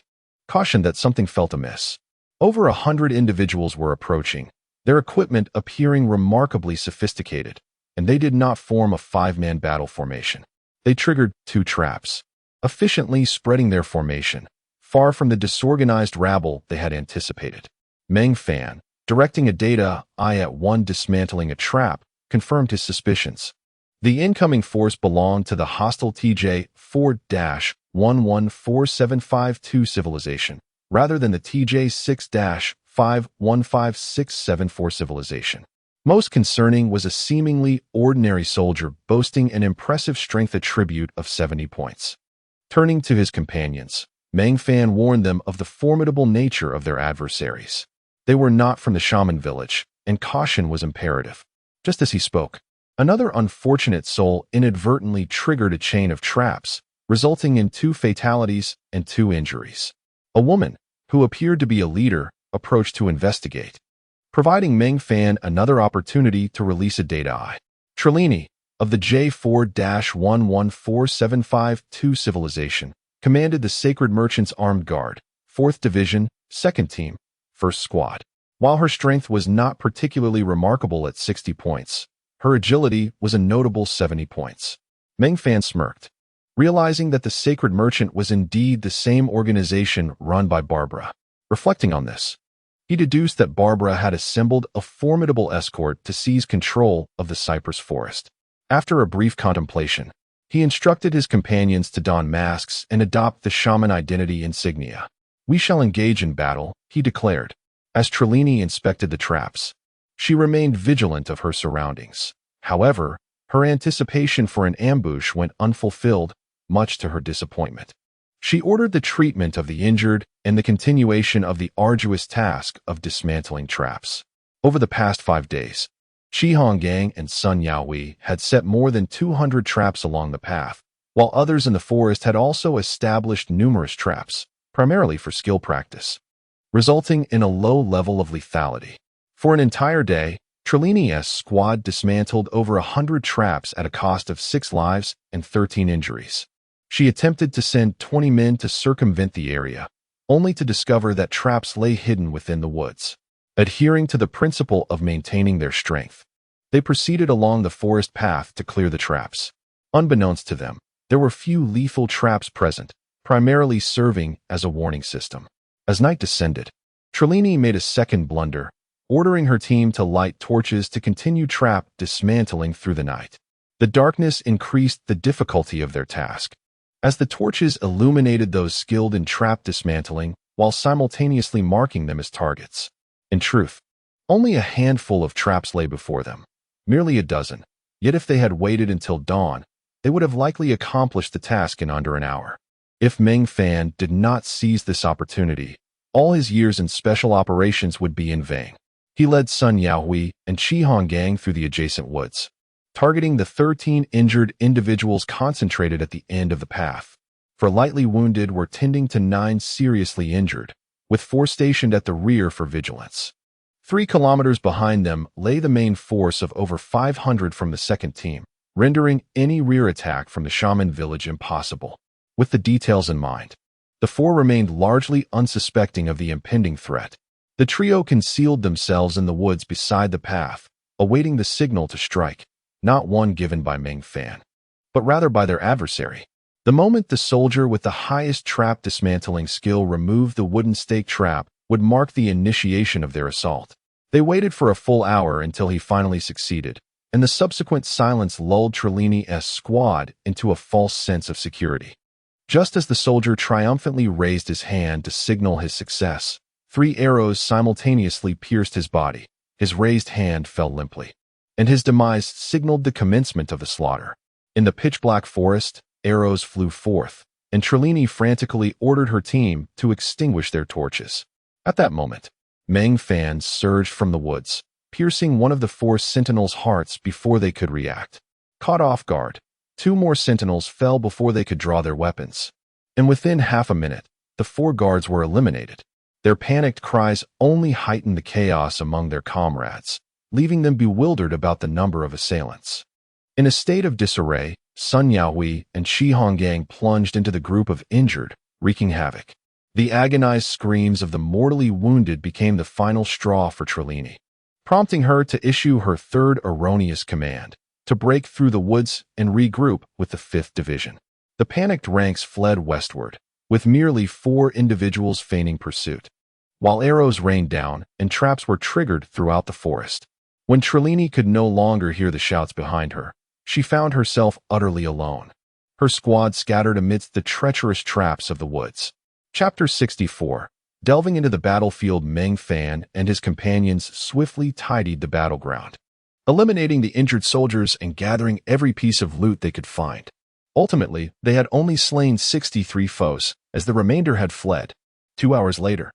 cautioned that something felt amiss. Over 100 individuals were approaching, their equipment appearing remarkably sophisticated, and they did not form a 5-man battle formation. They triggered 2 traps, efficiently spreading their formation, far from the disorganized rabble they had anticipated. Meng Fan, directing a data eye at one dismantling a trap, confirmed his suspicions. The incoming force belonged to the hostile TJ-4-114752 civilization, rather than the TJ-6-515674 civilization. Most concerning was a seemingly ordinary soldier boasting an impressive strength attribute of 70 points. Turning to his companions, Meng Fan warned them of the formidable nature of their adversaries. They were not from the shaman village, and caution was imperative. Just as he spoke, another unfortunate soul inadvertently triggered a chain of traps, resulting in 2 fatalities and 2 injuries. A woman, who appeared to be a leader, approached to investigate, providing Meng Fan another opportunity to release a data eye. Trelawney, of the J-4-114752 civilization, commanded the Sacred Merchants Armed Guard, 4th Division, 2nd Team, 1st Squad. While her strength was not particularly remarkable at 60 points, her agility was a notable 70 points. Meng Fan smirked, realizing that the Sacred Merchant was indeed the same organization run by Barbara. Reflecting on this, he deduced that Barbara had assembled a formidable escort to seize control of the cypress forest. After a brief contemplation, he instructed his companions to don masks and adopt the shaman identity insignia. "We shall engage in battle," he declared, as Trelawney inspected the traps. She remained vigilant of her surroundings. However, her anticipation for an ambush went unfulfilled, much to her disappointment. She ordered the treatment of the injured and the continuation of the arduous task of dismantling traps. Over the past 5 days, Shi Honggang and Sun Yaohui had set more than 200 traps along the path, while others in the forest had also established numerous traps, primarily for skill practice, resulting in a low level of lethality. For an entire day, Trelawney's squad dismantled over 100 traps at a cost of 6 lives and 13 injuries. She attempted to send 20 men to circumvent the area, only to discover that traps lay hidden within the woods. Adhering to the principle of maintaining their strength, they proceeded along the forest path to clear the traps. Unbeknownst to them, there were few lethal traps present, primarily serving as a warning system. As night descended, Trelawney made a second blunder, ordering her team to light torches to continue trap dismantling through the night. The darkness increased the difficulty of their task, as the torches illuminated those skilled in trap dismantling while simultaneously marking them as targets. In truth, only a handful of traps lay before them, merely a dozen, yet if they had waited until dawn, they would have likely accomplished the task in under an hour. If Meng Fan did not seize this opportunity, all his years in special operations would be in vain. He led Sun Yaohui and Qi Honggang through the adjacent woods, targeting the 13 injured individuals concentrated at the end of the path. For lightly wounded were tending to 9 seriously injured, with 4 stationed at the rear for vigilance. 3 kilometers behind them lay the main force of over 500 from the second team, rendering any rear attack from the shaman village impossible. With the details in mind, the 4 remained largely unsuspecting of the impending threat. The trio concealed themselves in the woods beside the path, awaiting the signal to strike, not one given by Meng Fan, but rather by their adversary. The moment the soldier with the highest trap dismantling skill removed the wooden stake trap would mark the initiation of their assault. They waited for a full hour until he finally succeeded, and the subsequent silence lulled Trelini's squad into a false sense of security. Just as the soldier triumphantly raised his hand to signal his success, 3 arrows simultaneously pierced his body. His raised hand fell limply, and his demise signaled the commencement of the slaughter. In the pitch-black forest, arrows flew forth, and Trelini frantically ordered her team to extinguish their torches. At that moment, Meng Fan surged from the woods, piercing one of the 4 sentinels' hearts before they could react. Caught off guard, 2 more sentinels fell before they could draw their weapons, and within half a minute, the 4 guards were eliminated. Their panicked cries only heightened the chaos among their comrades, leaving them bewildered about the number of assailants. In a state of disarray, Sun Yaohui and Qi Honggang plunged into the group of injured, wreaking havoc. The agonized screams of the mortally wounded became the final straw for Trelini, prompting her to issue her 3rd erroneous command, to break through the woods and regroup with the 5th Division. The panicked ranks fled westward, with merely 4 individuals feigning pursuit, while arrows rained down and traps were triggered throughout the forest. When Trelini could no longer hear the shouts behind her, she found herself utterly alone, her squad scattered amidst the treacherous traps of the woods. Chapter 64. Delving into the battlefield, Meng Fan and his companions swiftly tidied the battleground, eliminating the injured soldiers and gathering every piece of loot they could find. Ultimately, they had only slain 63 foes, as the remainder had fled. 2 hours later,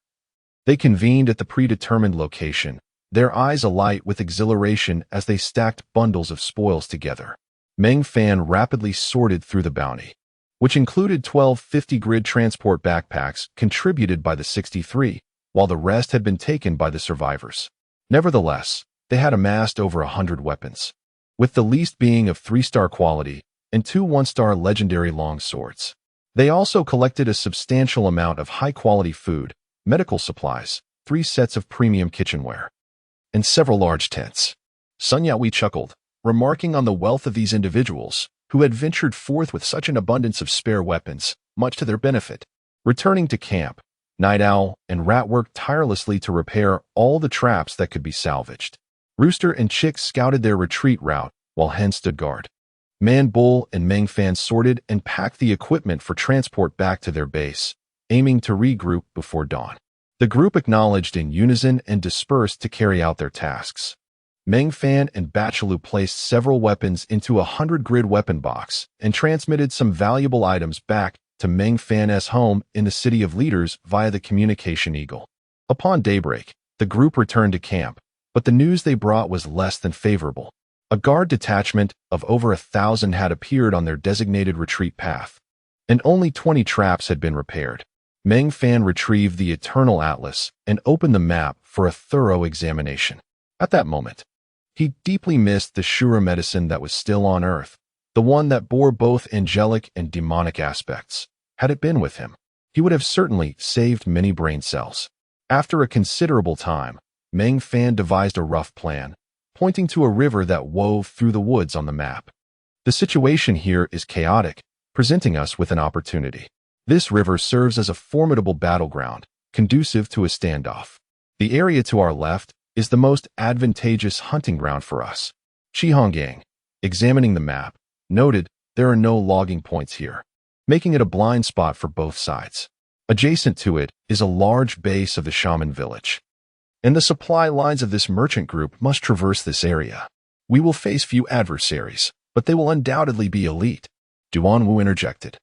they convened at the predetermined location, their eyes alight with exhilaration as they stacked bundles of spoils together. Meng Fan rapidly sorted through the bounty, which included 12 50-grid transport backpacks contributed by the 63, while the rest had been taken by the survivors. Nevertheless, they had amassed over 100 weapons, with the least being of 3-star quality and 2 1-star legendary longswords. They also collected a substantial amount of high-quality food, medical supplies, 3 sets of premium kitchenware, and several large tents. Sun Yaohui chuckled, remarking on the wealth of these individuals, who had ventured forth with such an abundance of spare weapons, much to their benefit. Returning to camp, Night Owl and Rat worked tirelessly to repair all the traps that could be salvaged. Rooster and Chick scouted their retreat route, while Hen stood guard. Man Bull and Meng Fan sorted and packed the equipment for transport back to their base, aiming to regroup before dawn. The group acknowledged in unison and dispersed to carry out their tasks. Meng Fan and Bachelu placed several weapons into a 100-grid weapon box and transmitted some valuable items back to Meng Fan's home in the City of Leaders via the Communication Eagle. Upon daybreak, the group returned to camp, but the news they brought was less than favorable. A guard detachment of over 1,000 had appeared on their designated retreat path, and only 20 traps had been repaired. Meng Fan retrieved the Eternal Atlas and opened the map for a thorough examination. At that moment, he deeply missed the surer medicine that was still on Earth, the one that bore both angelic and demonic aspects. Had it been with him, he would have certainly saved many brain cells. After a considerable time, Meng Fan devised a rough plan, pointing to a river that wove through the woods on the map. The situation here is chaotic, presenting us with an opportunity. This river serves as a formidable battleground, conducive to a standoff. The area to our left is the most advantageous hunting ground for us. Qi Honggang, examining the map, noted there are no logging points here, making it a blind spot for both sides. Adjacent to it is a large base of the shaman village, and the supply lines of this merchant group must traverse this area. We will face few adversaries, but they will undoubtedly be elite. Duanwu interjected.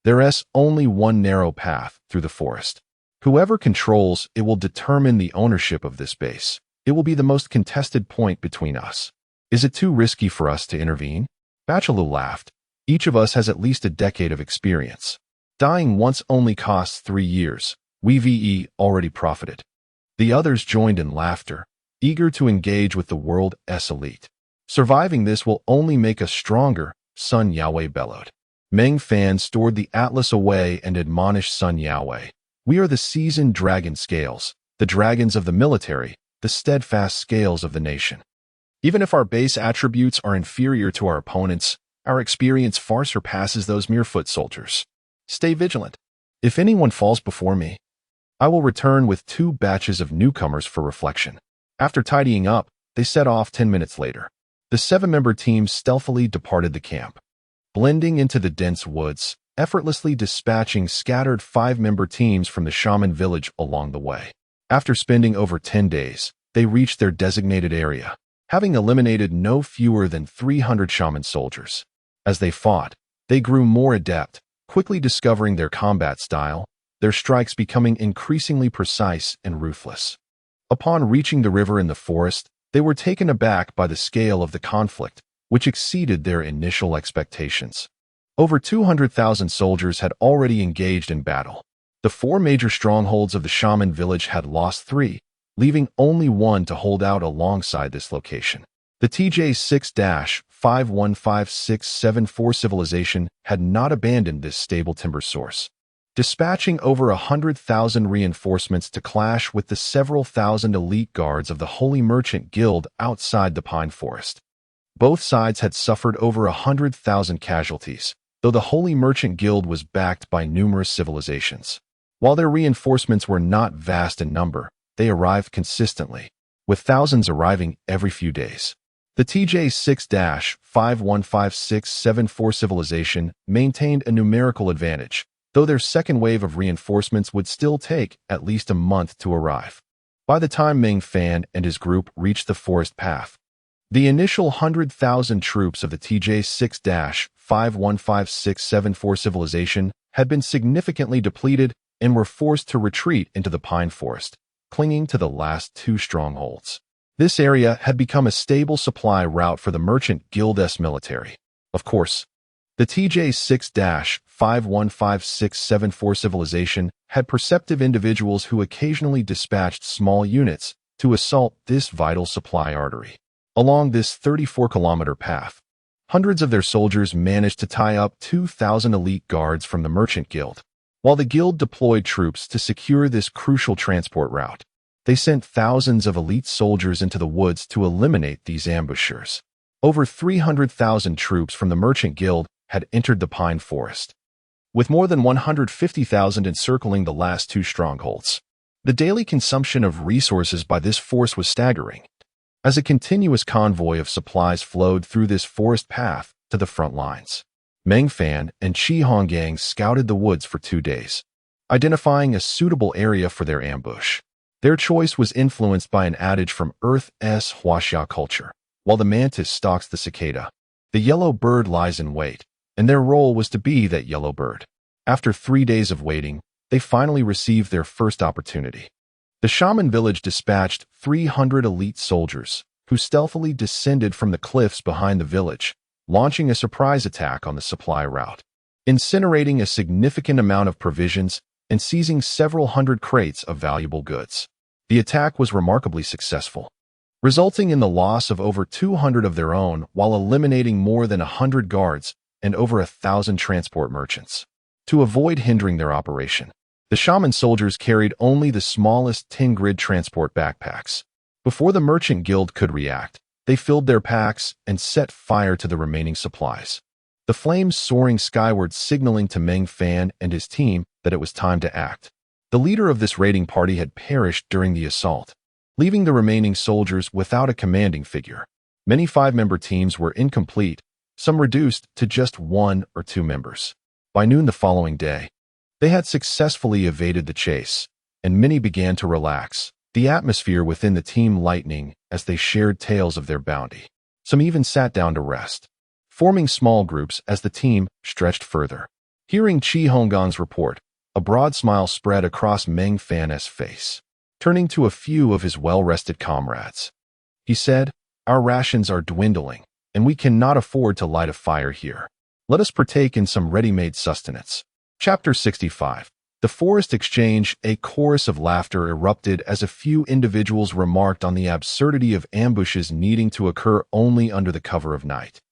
There's only one narrow path through the forest. Whoever controls it will determine the ownership of this base. It will be the most contested point between us. Is it too risky for us to intervene? Bachelou laughed. Each of us has at least a decade of experience. Dying once only costs 3 years. We already profited. The others joined in laughter, eager to engage with the world's elite. Surviving this will only make us stronger, Sun Yao bellowed. Meng Fan stored the atlas away and admonished Sun Yao. We are the seasoned dragon scales, the dragons of the military, the steadfast scales of the nation. Even if our base attributes are inferior to our opponents, our experience far surpasses those mere foot soldiers. Stay vigilant. If anyone falls before me, I will return with 2 batches of newcomers for reflection. After tidying up, they set off 10 minutes later. The 7-member team stealthily departed the camp, blending into the dense woods, effortlessly dispatching scattered 5-member teams from the shaman village along the way. After spending over 10 days, they reached their designated area, having eliminated no fewer than 300 shaman soldiers. As they fought, they grew more adept, quickly discovering their combat style, their strikes becoming increasingly precise and ruthless. Upon reaching the river in the forest, they were taken aback by the scale of the conflict, which exceeded their initial expectations. Over 200,000 soldiers had already engaged in battle. The 4 major strongholds of the shaman village had lost 3, leaving only 1 to hold out alongside this location. The TJ6-515674 civilization had not abandoned this stable timber source, dispatching over 100,000 reinforcements to clash with the several thousand elite guards of the Holy Merchant Guild outside the pine forest. Both sides had suffered over 100,000 casualties, though the Holy Merchant Guild was backed by numerous civilizations. While their reinforcements were not vast in number, they arrived consistently, with thousands arriving every few days. The TJ6-515674 civilization maintained a numerical advantage, though their second wave of reinforcements would still take at least a month to arrive. By the time Meng Fan and his group reached the forest path, the initial 100,000 troops of the TJ6-515674 civilization had been significantly depleted and were forced to retreat into the pine forest, clinging to the last 2 strongholds. This area had become a stable supply route for the Merchant Guild's military. Of course, the TJ6-515674 civilization had perceptive individuals who occasionally dispatched small units to assault this vital supply artery. Along this 34-kilometer path, hundreds of their soldiers managed to tie up 2,000 elite guards from the Merchant Guild. While the Guild deployed troops to secure this crucial transport route, they sent thousands of elite soldiers into the woods to eliminate these ambushers. Over 300,000 troops from the Merchant Guild had entered the pine forest, with more than 150,000 encircling the last 2 strongholds. The daily consumption of resources by this force was staggering, as a continuous convoy of supplies flowed through this forest path to the front lines. Meng Fan and Qi Honggang scouted the woods for 2 days, identifying a suitable area for their ambush. Their choice was influenced by an adage from Earth's Huaxia culture. While the mantis stalks the cicada, the yellow bird lies in wait, and their role was to be that yellow bird. After 3 days of waiting, they finally received their first opportunity. The shaman village dispatched 300 elite soldiers, who stealthily descended from the cliffs behind the village, launching a surprise attack on the supply route, incinerating a significant amount of provisions and seizing several hundred crates of valuable goods. The attack was remarkably successful, resulting in the loss of over 200 of their own while eliminating more than 100 guards and over 1,000 transport merchants. To avoid hindering their operation, the shaman soldiers carried only the smallest 10-grid transport backpacks. Before the Merchant Guild could react, they filled their packs and set fire to the remaining supplies, the flames soaring skyward, signaling to Meng Fan and his team that it was time to act. The leader of this raiding party had perished during the assault, leaving the remaining soldiers without a commanding figure. Many 5-member teams were incomplete, some reduced to just 1 or 2 members. By noon the following day, they had successfully evaded the chase, and many began to relax, the atmosphere within the team lightening as they shared tales of their bounty. Some even sat down to rest, forming small groups as the team stretched further. Hearing Chi Hongang's report, a broad smile spread across Meng Fan's face. Turning to a few of his well-rested comrades, he said, "Our rations are dwindling, and we cannot afford to light a fire here. Let us partake in some ready-made sustenance." Chapter 65. The Forest Exchange. A chorus of laughter erupted as a few individuals remarked on the absurdity of ambushes needing to occur only under the cover of night.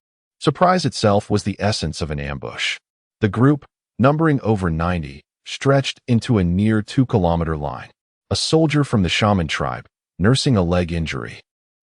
Surprise itself was the essence of an ambush. The group, numbering over 90, stretched into a near 2-kilometer line. A soldier from the shaman tribe, nursing a leg injury,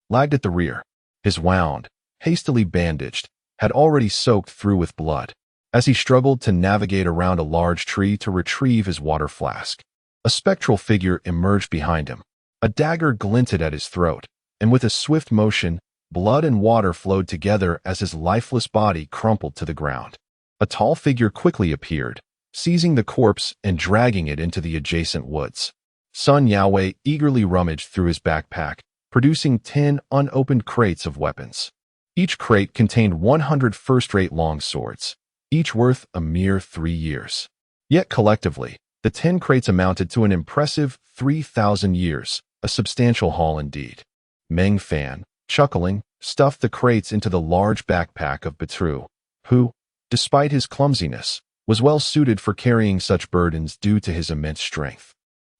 lagged at the rear. His wound, hastily bandaged, had already soaked through with blood. As he struggled to navigate around a large tree to retrieve his water flask, a spectral figure emerged behind him. A dagger glinted at his throat, and with a swift motion, blood and water flowed together as his lifeless body crumpled to the ground. A tall figure quickly appeared, seizing the corpse and dragging it into the adjacent woods. Sun Yaowei eagerly rummaged through his backpack, producing 10 unopened crates of weapons. Each crate contained 100 first-rate long swords, each worth a mere 3 years. Yet collectively, the 10 crates amounted to an impressive 3,000 years, a substantial haul indeed. Meng Fan, chuckling, stuffed the crates into the large backpack of Batru, who, despite his clumsiness, was well suited for carrying such burdens due to his immense strength.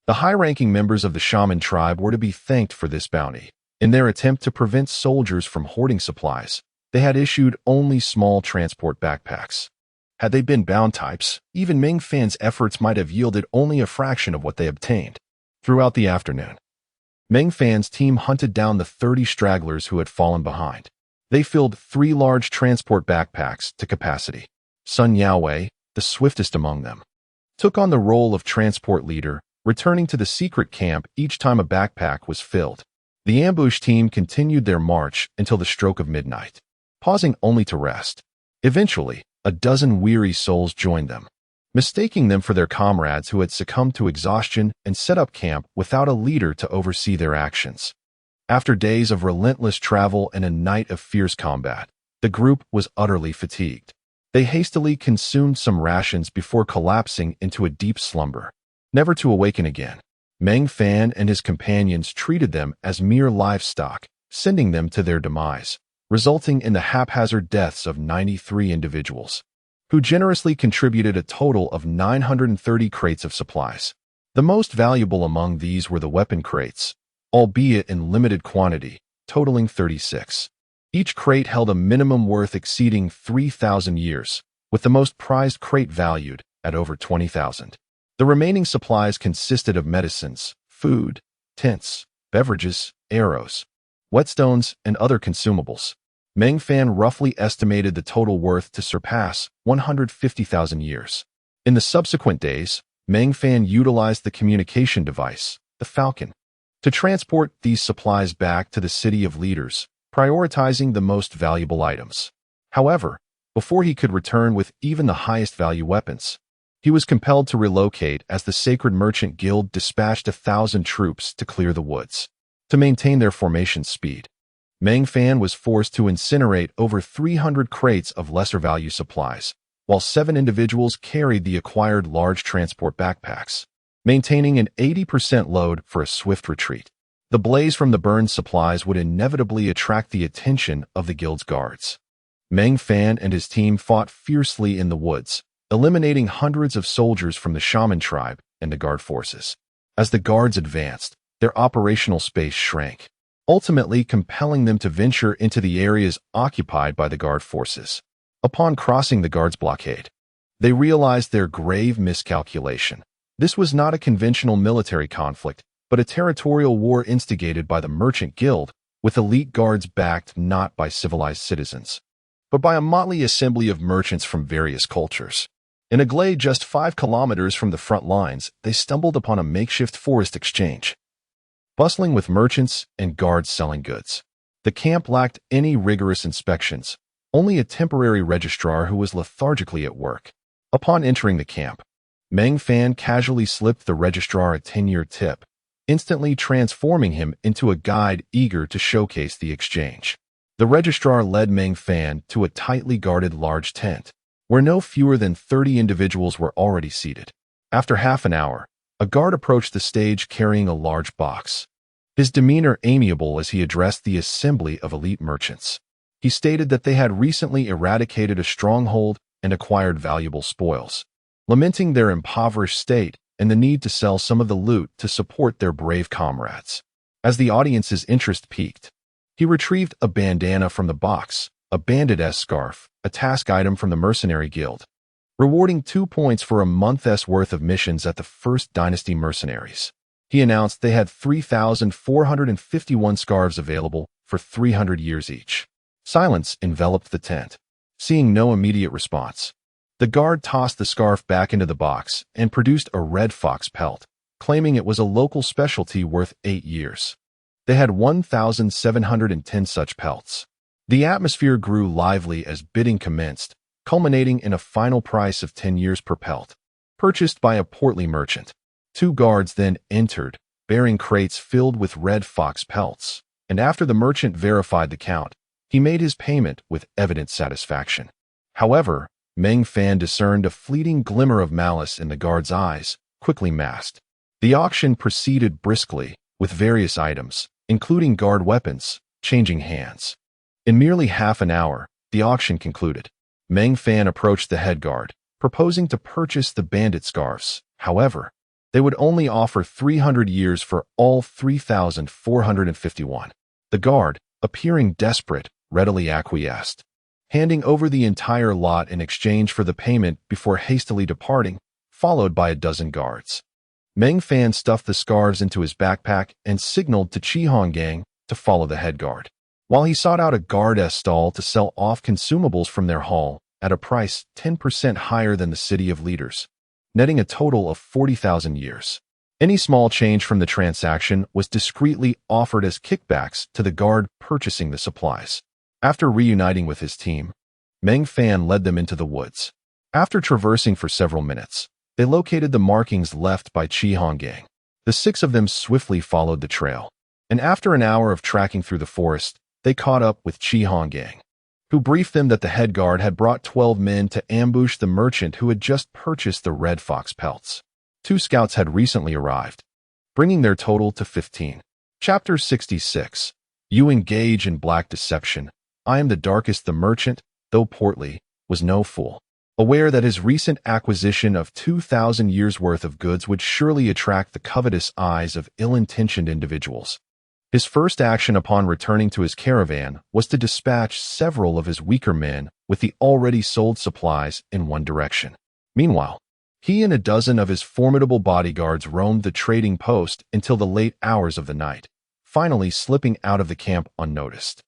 The high-ranking members of the shaman tribe were to be thanked for this bounty. In their attempt to prevent soldiers from hoarding supplies, they had issued only small transport backpacks. Had they been bound types, even Meng Fan's efforts might have yielded only a fraction of what they obtained. Throughout the afternoon, Meng Fan's team hunted down the 30 stragglers who had fallen behind. They filled 3 large transport backpacks to capacity. Sun Yaowei, the swiftest among them, took on the role of transport leader, returning to the secret camp each time a backpack was filled. The ambush team continued their march until the stroke of midnight, pausing only to rest. Eventually, a dozen weary souls joined them, mistaking them for their comrades who had succumbed to exhaustion and set up camp without a leader to oversee their actions. After days of relentless travel and a night of fierce combat, the group was utterly fatigued. They hastily consumed some rations before collapsing into a deep slumber, never to awaken again. Meng Fan and his companions treated them as mere livestock, sending them to their demise, resulting in the haphazard deaths of 93 individuals, who generously contributed a total of 930 crates of supplies. The most valuable among these were the weapon crates, albeit in limited quantity, totaling 36. Each crate held a minimum worth exceeding 3,000 years, with the most prized crate valued at over 20,000. The remaining supplies consisted of medicines, food, tents, beverages, arrows, whetstones, and other consumables. Meng Fan roughly estimated the total worth to surpass 150,000 years. In the subsequent days, Meng Fan utilized the communication device, the Falcon, to transport these supplies back to the City of Leaders, prioritizing the most valuable items. However, before he could return with even the highest value weapons, he was compelled to relocate as the Sacred Merchant Guild dispatched 1,000 troops to clear the woods. To maintain their formation speed, Meng Fan was forced to incinerate over 300 crates of lesser value supplies, while 7 individuals carried the acquired large transport backpacks, maintaining an 80% load for a swift retreat. The blaze from the burned supplies would inevitably attract the attention of the guild's guards. Meng Fan and his team fought fiercely in the woods, eliminating hundreds of soldiers from the shaman tribe and the guard forces. As the guards advanced, their operational space shrank, ultimately compelling them to venture into the areas occupied by the guard forces. Upon crossing the guards' blockade, they realized their grave miscalculation. This was not a conventional military conflict, but a territorial war instigated by the Merchant Guild, with elite guards backed not by civilized citizens, but by a motley assembly of merchants from various cultures. In a glade just 5 kilometers from the front lines, they stumbled upon a makeshift forest exchange, bustling with merchants and guards selling goods. The camp lacked any rigorous inspections, only a temporary registrar who was lethargically at work. Upon entering the camp, Meng Fan casually slipped the registrar a 10-year tip, instantly transforming him into a guide eager to showcase the exchange. The registrar led Meng Fan to a tightly guarded large tent, where no fewer than 30 individuals were already seated. After half an hour, a guard approached the stage carrying a large box, his demeanor amiable as he addressed the assembly of elite merchants. He stated that they had recently eradicated a stronghold and acquired valuable spoils, lamenting their impoverished state and the need to sell some of the loot to support their brave comrades. As the audience's interest peaked, he retrieved a bandana from the box, a bandit-esque scarf, a task item from the mercenary guild, rewarding 2 points for a month's worth of missions at the First Dynasty mercenaries. He announced they had 3,451 scarves available for 300 years each. Silence enveloped the tent. Seeing no immediate response, the guard tossed the scarf back into the box and produced a red fox pelt, claiming it was a local specialty worth 8 years. They had 1,710 such pelts. The atmosphere grew lively as bidding commenced, culminating in a final price of 10 years per pelt, purchased by a portly merchant. 2 guards then entered, bearing crates filled with red fox pelts, and after the merchant verified the count, he made his payment with evident satisfaction. However, Meng Fan discerned a fleeting glimmer of malice in the guard's eyes, quickly masked. The auction proceeded briskly, with various items, including guard weapons, changing hands. In merely half an hour, the auction concluded. Meng Fan approached the head guard, proposing to purchase the bandit scarves. However, they would only offer 300 years for all 3,451. The guard, appearing desperate, readily acquiesced, handing over the entire lot in exchange for the payment before hastily departing, followed by a dozen guards. Meng Fan stuffed the scarves into his backpack and signaled to Chihong Gang to follow the head guard, while he sought out a guard-esque stall to sell off consumables from their haul at a price 10% higher than the city of leaders, netting a total of 40,000 years. Any small change from the transaction was discreetly offered as kickbacks to the guard purchasing the supplies. After reuniting with his team, Meng Fan led them into the woods. After traversing for several minutes, they located the markings left by Chihong Gang. The 6 of them swiftly followed the trail, and after an hour of tracking through the forest, they caught up with Chihong Gang, who briefed them that the head guard had brought 12 men to ambush the merchant who had just purchased the red fox pelts. 2 scouts had recently arrived, bringing their total to 15. Chapter 66. You engage in black deception. I am the darkest. The merchant, though portly, was no fool, aware that his recent acquisition of 2,000 years' worth of goods would surely attract the covetous eyes of ill-intentioned individuals. His first action upon returning to his caravan was to dispatch several of his weaker men with the already sold supplies in one direction. Meanwhile, he and a dozen of his formidable bodyguards roamed the trading post until the late hours of the night, finally slipping out of the camp unnoticed.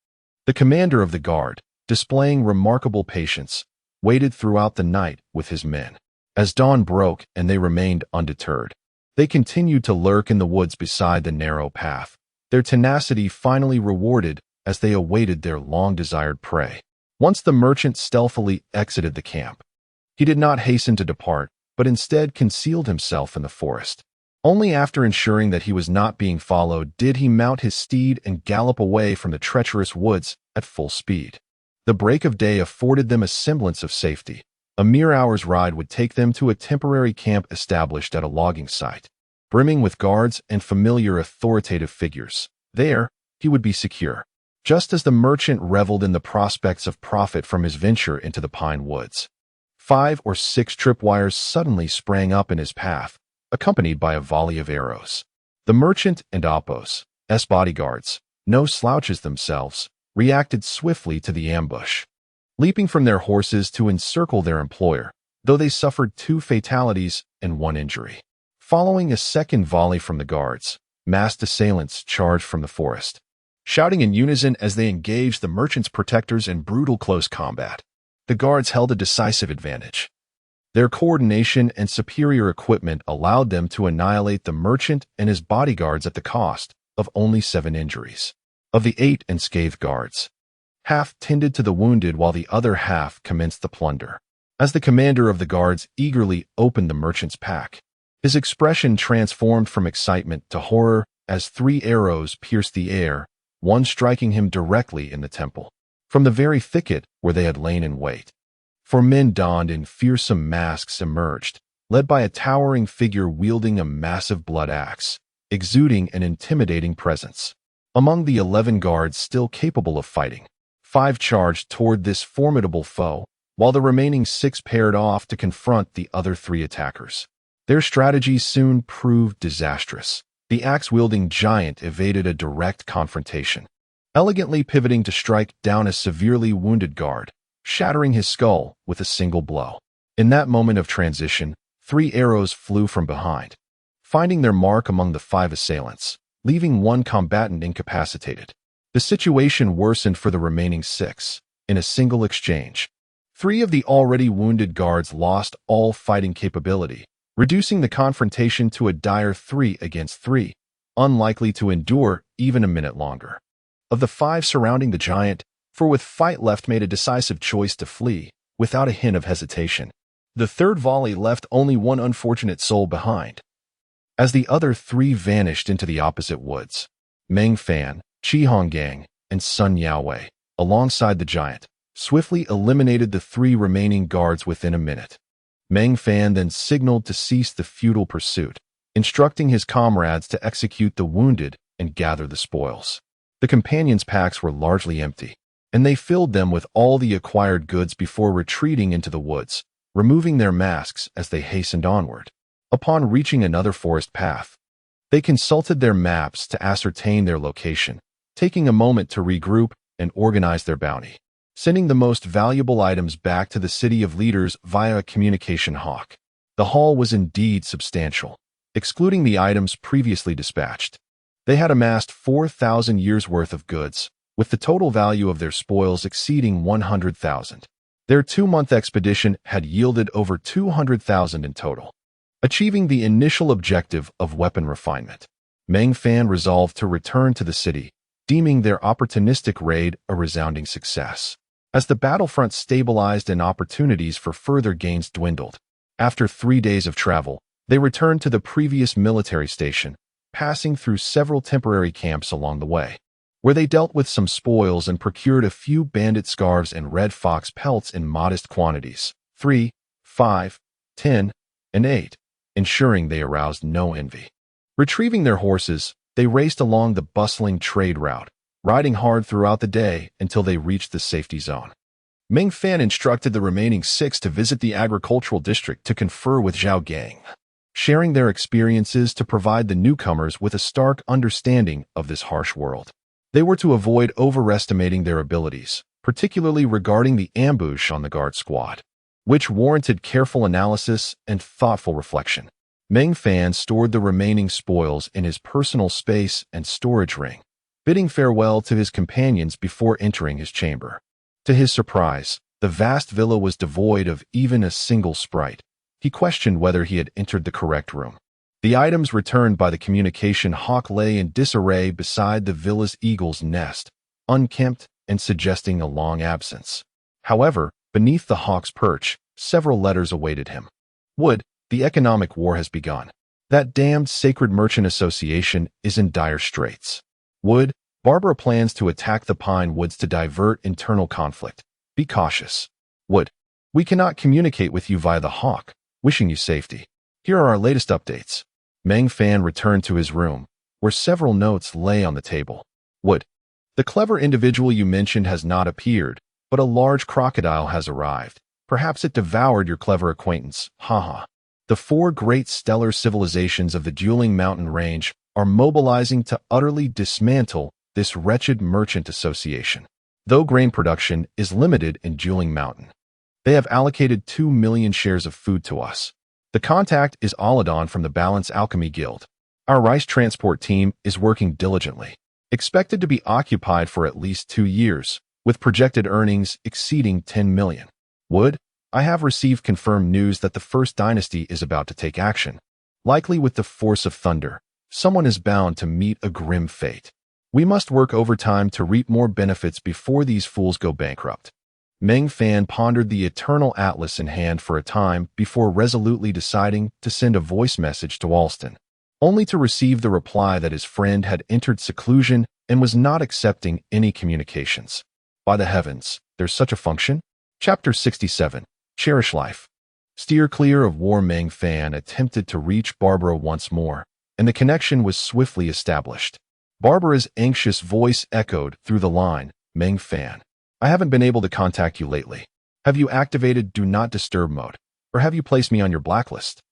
The commander of the guard, displaying remarkable patience, waited throughout the night with his men. As dawn broke and they remained undeterred, they continued to lurk in the woods beside the narrow path, their tenacity finally rewarded as they awaited their long-desired prey. Once the merchant stealthily exited the camp, he did not hasten to depart, but instead concealed himself in the forest. Only after ensuring that he was not being followed did he mount his steed and gallop away from the treacherous woods at full speed. The break of day afforded them a semblance of safety. A mere hour's ride would take them to a temporary camp established at a logging site, brimming with guards and familiar authoritative figures. There, he would be secure, just as the merchant reveled in the prospects of profit from his venture into the pine woods. 5 or 6 tripwires suddenly sprang up in his path, accompanied by a volley of arrows. The merchant and Appo's bodyguards, no slouches themselves, reacted swiftly to the ambush, leaping from their horses to encircle their employer, though they suffered 2 fatalities and 1 injury. Following a second volley from the guards, masked assailants charged from the forest, shouting in unison as they engaged the merchant's protectors in brutal close combat. The guards held a decisive advantage. Their coordination and superior equipment allowed them to annihilate the merchant and his bodyguards at the cost of only 7 injuries. Of the 8 unscathed guards, half tended to the wounded while the other half commenced the plunder. As the commander of the guards eagerly opened the merchant's pack, his expression transformed from excitement to horror as 3 arrows pierced the air, one striking him directly in the temple. from the very thicket where they had lain in wait. 4 men donned in fearsome masks emerged, led by a towering figure wielding a massive blood axe, exuding an intimidating presence. Among the 11 guards still capable of fighting, 5 charged toward this formidable foe, while the remaining 6 paired off to confront the other 3 attackers. Their strategy soon proved disastrous. The axe-wielding giant evaded a direct confrontation, elegantly pivoting to strike down a severely wounded guard, shattering his skull with a single blow. In that moment of transition, 3 arrows flew from behind, finding their mark among the 5 assailants, leaving 1 combatant incapacitated. The situation worsened for the remaining 6. In a single exchange, 3 of the already wounded guards lost all fighting capability, reducing the confrontation to a dire 3 against 3, unlikely to endure even a minute longer. Of the 5 surrounding the giant, 4 with fight left made a decisive choice to flee, without a hint of hesitation. The 3rd volley left only 1 unfortunate soul behind. As the other 3 vanished into the opposite woods, Meng Fan, Qi Honggang, and Sun Yaowei, alongside the giant, swiftly eliminated the 3 remaining guards within a minute. Meng Fan then signaled to cease the futile pursuit, instructing his comrades to execute the wounded and gather the spoils. The companions' packs were largely empty, and they filled them with all the acquired goods before retreating into the woods, removing their masks as they hastened onward. Upon reaching another forest path, they consulted their maps to ascertain their location, taking a moment to regroup and organize their bounty, sending the most valuable items back to the City of Leaders via a communication hawk. The haul was indeed substantial, excluding the items previously dispatched. They had amassed 4,000 years' worth of goods, with the total value of their spoils exceeding 100,000. Their 2-month expedition had yielded over 200,000 in total, achieving the initial objective of weapon refinement. Meng Fan resolved to return to the city, deeming their opportunistic raid a resounding success. As the battlefront stabilized and opportunities for further gains dwindled, after 3 days of travel, they returned to the previous military station, passing through several temporary camps along the way, where they dealt with some spoils and procured a few bandit scarves and red fox pelts in modest quantities, 3, 5, 10, and 8, ensuring they aroused no envy. Retrieving their horses, they raced along the bustling trade route, riding hard throughout the day until they reached the safety zone. Meng Fan instructed the remaining 6 to visit the agricultural district to confer with Zhao Gang, sharing their experiences to provide the newcomers with a stark understanding of this harsh world. They were to avoid overestimating their abilities, particularly regarding the ambush on the guard squad, which warranted careful analysis and thoughtful reflection. Meng Fan stored the remaining spoils in his personal space and storage ring, bidding farewell to his companions before entering his chamber. To his surprise, the vast villa was devoid of even a single sprite. He questioned whether he had entered the correct room. The items returned by the communication hawk lay in disarray beside the villa's eagle's nest, unkempt and suggesting a long absence. However, beneath the hawk's perch, several letters awaited him. Wood, the economic war has begun. That damned Sacred Merchant Association is in dire straits. Wood, Barbara plans to attack the Pine Woods to divert internal conflict. Be cautious. Wood, we cannot communicate with you via the hawk. Wishing you safety. Here are our latest updates. Meng Fan returned to his room, where several notes lay on the table. Wood, the clever individual you mentioned has not appeared, but a large crocodile has arrived. Perhaps it devoured your clever acquaintance. Haha. The 4 great stellar civilizations of the Dueling Mountain Range are mobilizing to utterly dismantle this wretched merchant association. Though grain production is limited in Dueling Mountain, they have allocated 2 million shares of food to us. The contact is Aladon from the Balance Alchemy Guild. Our rice transport team is working diligently, expected to be occupied for at least 2 years, with projected earnings exceeding 10 million. Wood, I have received confirmed news that the First Dynasty is about to take action. Likely with the force of thunder, someone is bound to meet a grim fate. We must work overtime to reap more benefits before these fools go bankrupt. Meng Fan pondered the eternal atlas in hand for a time before resolutely deciding to send a voice message to Alston, only to receive the reply that his friend had entered seclusion and was not accepting any communications. By the heavens, there's such a function? Chapter 67. Cherish Life. Steer clear of war. Meng Fan attempted to reach Barbara once more, and the connection was swiftly established. Barbara's anxious voice echoed through the line. Meng Fan, I haven't been able to contact you lately. Have you activated Do Not Disturb mode, or have you placed me on your blacklist?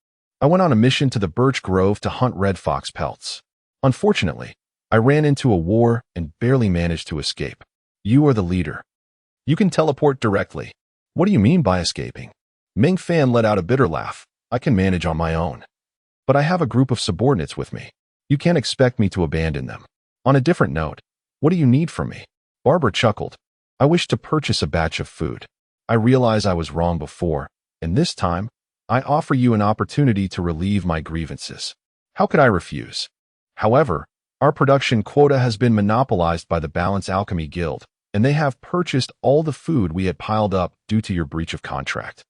I went on a mission to the Birch Grove to hunt red fox pelts. Unfortunately, I ran into a war and barely managed to escape. You are the leader. You can teleport directly. What do you mean by escaping? Meng Fan let out a bitter laugh. I can manage on my own. But I have a group of subordinates with me. You can't expect me to abandon them. On a different note, what do you need from me? Barbara chuckled. I wish to purchase a batch of food. I realize I was wrong before, and this time, I offer you an opportunity to relieve my grievances. How could I refuse? However, our production quota has been monopolized by the Balance Alchemy Guild, and they have purchased all the food we had piled up due to your breach of contract.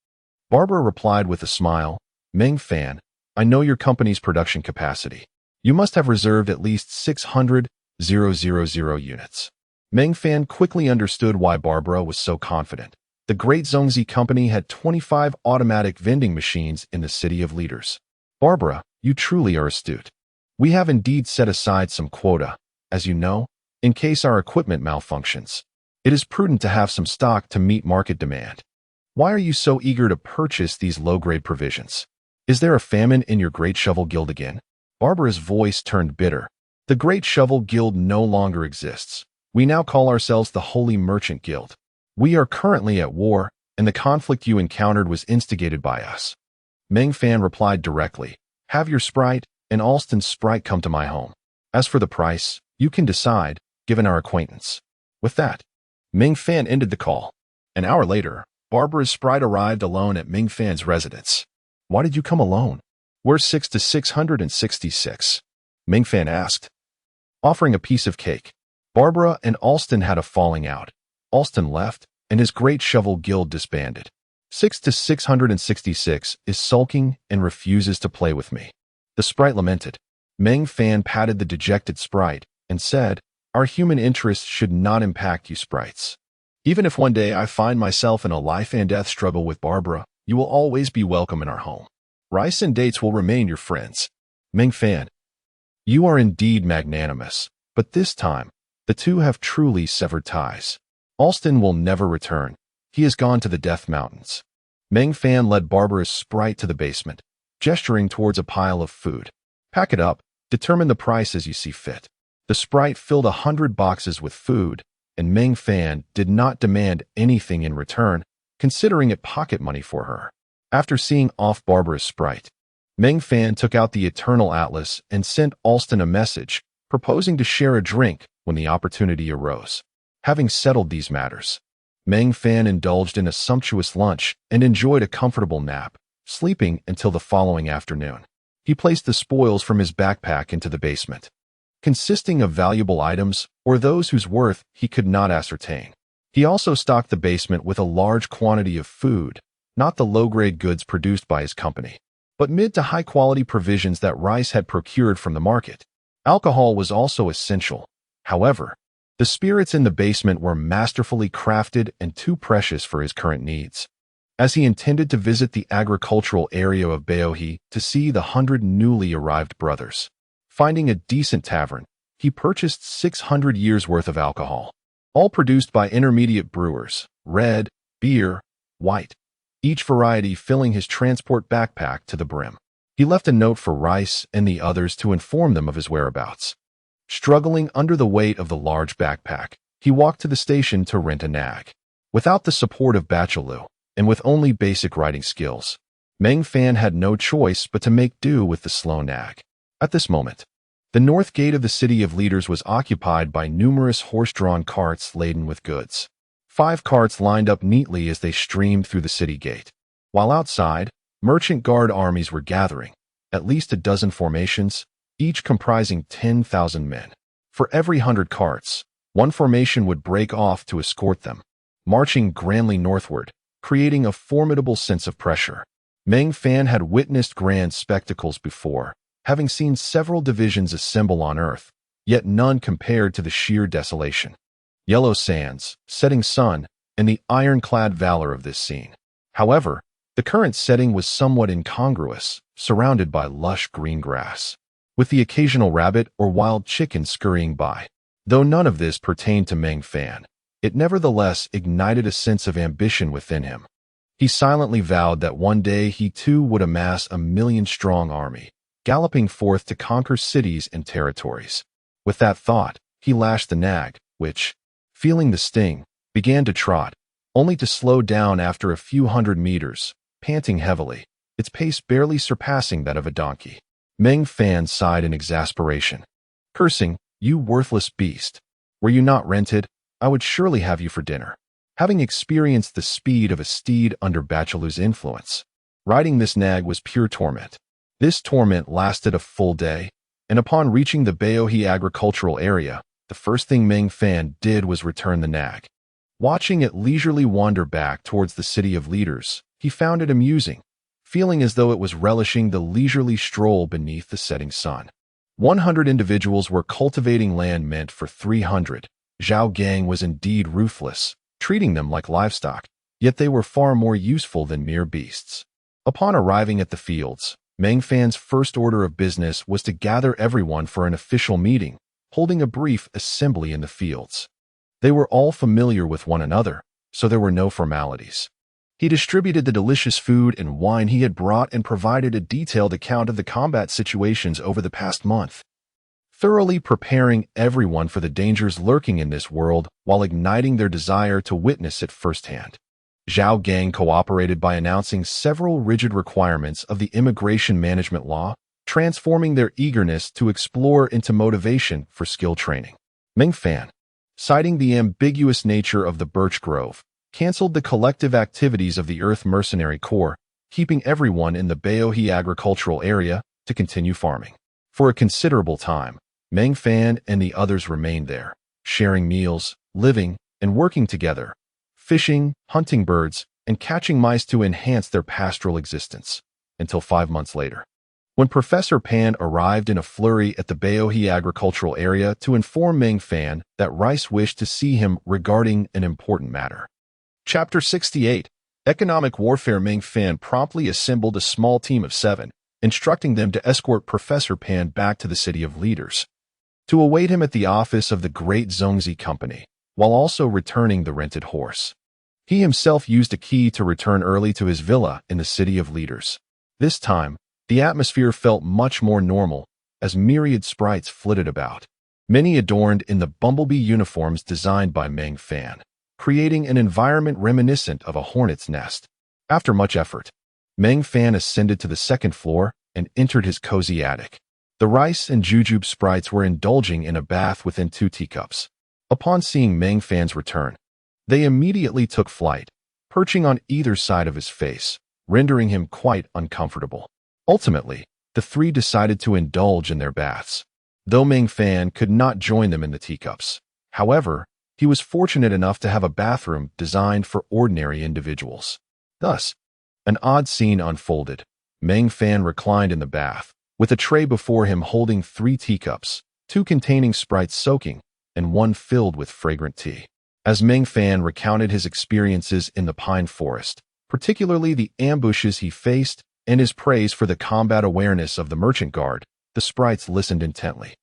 Barbara replied with a smile, Meng Fan, I know your company's production capacity. You must have reserved at least 600,000 units. Meng Fan quickly understood why Barbara was so confident. The Great Zhongzi Company had 25 automatic vending machines in the City of Leaders. Barbara, you truly are astute. We have indeed set aside some quota, as you know, in case our equipment malfunctions. It is prudent to have some stock to meet market demand. Why are you so eager to purchase these low-grade provisions? Is there a famine in your Great Shovel Guild again? Barbara's voice turned bitter. The Great Shovel Guild no longer exists. We now call ourselves the Holy Merchant Guild. We are currently at war, and the conflict you encountered was instigated by us. Meng Fan replied directly, have your sprite and Alston's sprite come to my home. As for the price, you can decide, given our acquaintance. With that, Meng Fan ended the call. An hour later, Barbara's sprite arrived alone at Meng Fan's residence. Why did you come alone? Where's 6 to 666? Meng Fan asked. Offering a piece of cake. Barbara and Alston had a falling out. Alston left, and his Great Shovel Guild disbanded. 6 to 666 is sulking and refuses to play with me. The sprite lamented. Meng Fan patted the dejected sprite and said, our human interests should not impact you sprites. Even if one day I find myself in a life and death struggle with Barbara, you will always be welcome in our home. Rice and dates will remain your friends. Meng Fan, you are indeed magnanimous, but this time, the two have truly severed ties. Alston will never return. He has gone to the Death Mountains. Meng Fan led Barbara's sprite to the basement, gesturing towards a pile of food. Pack it up, determine the price as you see fit. The sprite filled 100 boxes with food, and Meng Fan did not demand anything in return, considering it pocket money for her. After seeing off Barbara's sprite, Meng Fan took out the Eternal Atlas and sent Alston a message, proposing to share a drink when the opportunity arose. Having settled these matters, Meng Fan indulged in a sumptuous lunch and enjoyed a comfortable nap, sleeping until the following afternoon. He placed the spoils from his backpack into the basement, consisting of valuable items or those whose worth he could not ascertain. He also stocked the basement with a large quantity of food, not the low-grade goods produced by his company, but mid to high-quality provisions that Rice had procured from the market. Alcohol was also essential. However, the spirits in the basement were masterfully crafted and too precious for his current needs. As he intended to visit the agricultural area of Baohe to see the 100 newly arrived brothers, finding a decent tavern, he purchased 600 years' worth of alcohol, all produced by intermediate brewers, red, beer, white, each variety filling his transport backpack to the brim. He left a note for Rice and the others to inform them of his whereabouts. Struggling under the weight of the large backpack, he walked to the station to rent a nag. Without the support of Bachelou, and with only basic riding skills, Meng Fan had no choice but to make do with the slow nag. At this moment, the north gate of the City of Leaders was occupied by numerous horse-drawn carts laden with goods. 5 carts lined up neatly as they streamed through the city gate. While outside, merchant guard armies were gathering, at least a dozen formations, each comprising 10,000 men. For every 100 carts, one formation would break off to escort them, marching grandly northward, creating a formidable sense of pressure. Meng Fan had witnessed grand spectacles before, having seen several divisions assemble on Earth, yet none compared to the sheer desolation. yellow sands, setting sun, and the ironclad valor of this scene. However, the current setting was somewhat incongruous, surrounded by lush green grass, with the occasional rabbit or wild chicken scurrying by. Though none of this pertained to Meng Fan, it nevertheless ignited a sense of ambition within him. He silently vowed that one day he too would amass a million-strong army, galloping forth to conquer cities and territories. With that thought, he lashed the nag, which, feeling the sting, began to trot, only to slow down after a few hundred meters, panting heavily, its pace barely surpassing that of a donkey. Meng Fan sighed in exasperation, cursing, "You worthless beast! Were you not rented, I would surely have you for dinner." Having experienced the speed of a steed under Bachelu's influence, riding this nag was pure torment. This torment lasted a full day, and upon reaching the Baohi agricultural area, the first thing Meng Fan did was return the nag. Watching it leisurely wander back towards the city of leaders, he found it amusing, feeling as though it was relishing the leisurely stroll beneath the setting sun. 100 individuals were cultivating land meant for 300. Zhao Gang was indeed ruthless, treating them like livestock, yet they were far more useful than mere beasts. Upon arriving at the fields, Meng Fan's first order of business was to gather everyone for an official meeting, holding a brief assembly in the fields. They were all familiar with one another, so there were no formalities. He distributed the delicious food and wine he had brought and provided a detailed account of the combat situations over the past month, thoroughly preparing everyone for the dangers lurking in this world while igniting their desire to witness it firsthand. Zhao Gang cooperated by announcing several rigid requirements of the immigration management law, transforming their eagerness to explore into motivation for skill training. Meng Fan, citing the ambiguous nature of the birch grove, canceled the collective activities of the Earth Mercenary Corps, keeping everyone in the Baohi agricultural area to continue farming. For a considerable time, Meng Fan and the others remained there, sharing meals, living, and working together, fishing, hunting birds, and catching mice to enhance their pastoral existence, until 5 months later, when Professor Pan arrived in a flurry at the Baohi agricultural area to inform Meng Fan that Rice wished to see him regarding an important matter. Chapter 68. Economic Warfare. Meng Fan promptly assembled a small team of 7, instructing them to escort Professor Pan back to the City of Leaders, to await him at the office of the Great Zongzi Company, while also returning the rented horse. He himself used a key to return early to his villa in the City of Leaders. This time, the atmosphere felt much more normal, as myriad sprites flitted about, many adorned in the bumblebee uniforms designed by Meng Fan, creating an environment reminiscent of a hornet's nest. After much effort, Meng Fan ascended to the second floor and entered his cozy attic. The rice and jujube sprites were indulging in a bath within 2 teacups. Upon seeing Meng Fan's return, they immediately took flight, perching on either side of his face, rendering him quite uncomfortable. Ultimately, the 3 decided to indulge in their baths, though Meng Fan could not join them in the teacups. However, he was fortunate enough to have a bathroom designed for ordinary individuals. Thus, an odd scene unfolded. Meng Fan reclined in the bath, with a tray before him holding 3 teacups, 2 containing sprites soaking, and 1 filled with fragrant tea. As Meng Fan recounted his experiences in the pine forest, particularly the ambushes he faced, and his praise for the combat awareness of the merchant guard, the sprites listened intently.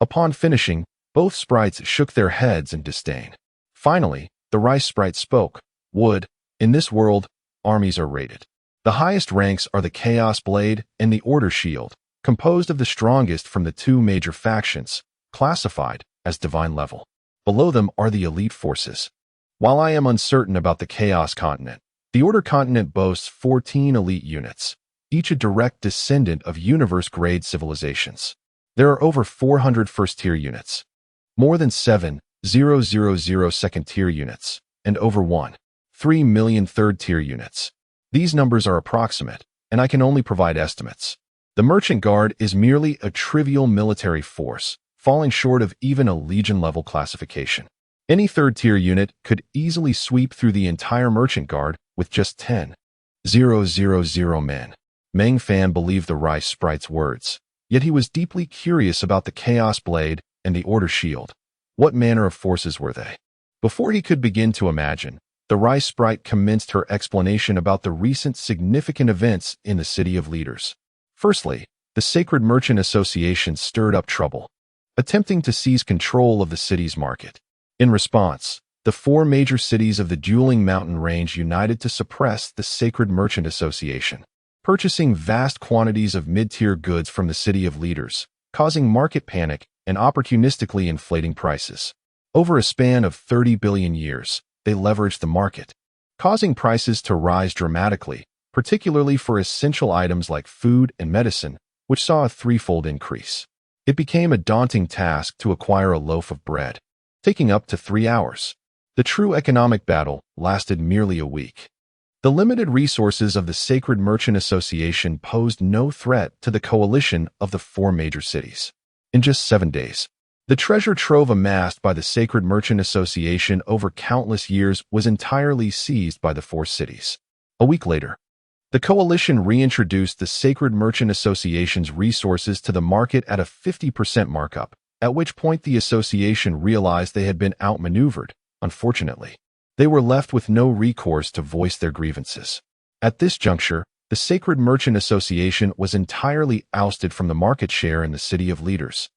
Upon finishing, both sprites shook their heads in disdain. Finally, the rice sprite spoke. "Wood, in this world, armies are rated. The highest ranks are the Chaos Blade and the Order Shield, composed of the strongest from the 2 major factions, classified as divine level. Below them are the elite forces. While I am uncertain about the Chaos Continent, the Order Continent boasts 14 elite units, each a direct descendant of universe-grade civilizations. There are over 400 first-tier units, more than 7,000 second-tier units, and over 1.3 million third-tier units. These numbers are approximate, and I can only provide estimates. The Merchant Guard is merely a trivial military force, falling short of even a Legion-level classification. Any third-tier unit could easily sweep through the entire Merchant Guard with just 10,000 men." Meng Fan believed the rice sprite's words, yet he was deeply curious about the Chaos Blade and the Order Shield. What manner of forces were they? Before he could begin to imagine, the rice sprite commenced her explanation about the recent significant events in the City of Leaders. Firstly, the Sacred Merchant Association stirred up trouble, attempting to seize control of the city's market. In response, the four major cities of the dueling mountain range united to suppress the Sacred Merchant Association, purchasing vast quantities of mid-tier goods from the City of Leaders, causing market panic and opportunistically inflating prices. Over a span of 30 billion years, they leveraged the market, causing prices to rise dramatically, particularly for essential items like food and medicine, which saw a threefold increase. It became a daunting task to acquire a loaf of bread, taking up to 3 hours. The true economic battle lasted merely a week. The limited resources of the Sacred Merchant Association posed no threat to the coalition of the four major cities. In just 7 days, the treasure trove amassed by the Sacred Merchant Association over countless years was entirely seized by the four cities. A week later, the coalition reintroduced the Sacred Merchant Association's resources to the market at a 50% markup, at which point the association realized they had been outmaneuvered. Unfortunately, they were left with no recourse to voice their grievances. At this juncture, the Sacred Merchant Association was entirely ousted from the market share in the City of Leaders,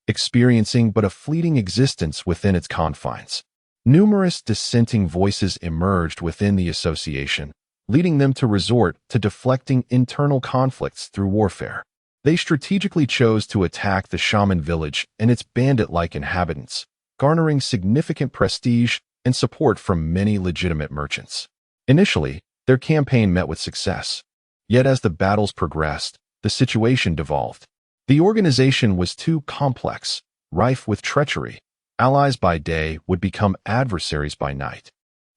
experiencing but a fleeting existence within its confines. Numerous dissenting voices emerged within the association, leading them to resort to deflecting internal conflicts through warfare. They strategically chose to attack the shaman village and its bandit-like inhabitants, garnering significant prestige and support from many legitimate merchants. Initially, their campaign met with success. Yet as the battles progressed, the situation devolved. The organization was too complex, rife with treachery. Allies by day would become adversaries by night.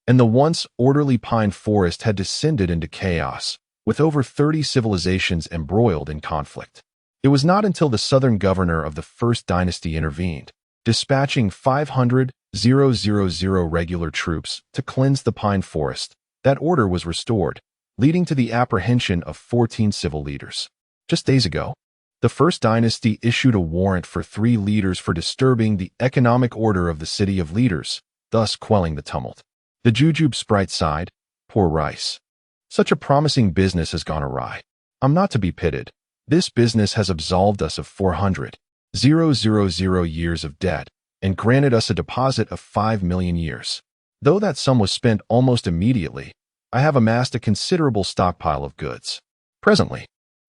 And the once orderly pine forest had descended into chaos, with over 30 civilizations embroiled in conflict. It was not until the southern governor of the First Dynasty intervened, dispatching 500 regular troops to cleanse the pine forest, that order was restored, leading to the apprehension of 14 civil leaders. Just days ago, the First Dynasty issued a warrant for 3 leaders for disturbing the economic order of the City of Leaders, thus quelling the tumult. The Jujube sprite sighed, "Poor rice. Such a promising business has gone awry. I'm not to be pitied. This business has absolved us of 400,000 years of debt and granted us a deposit of 5 million years. Though that sum was spent almost immediately, I have amassed a considerable stockpile of goods. Presently,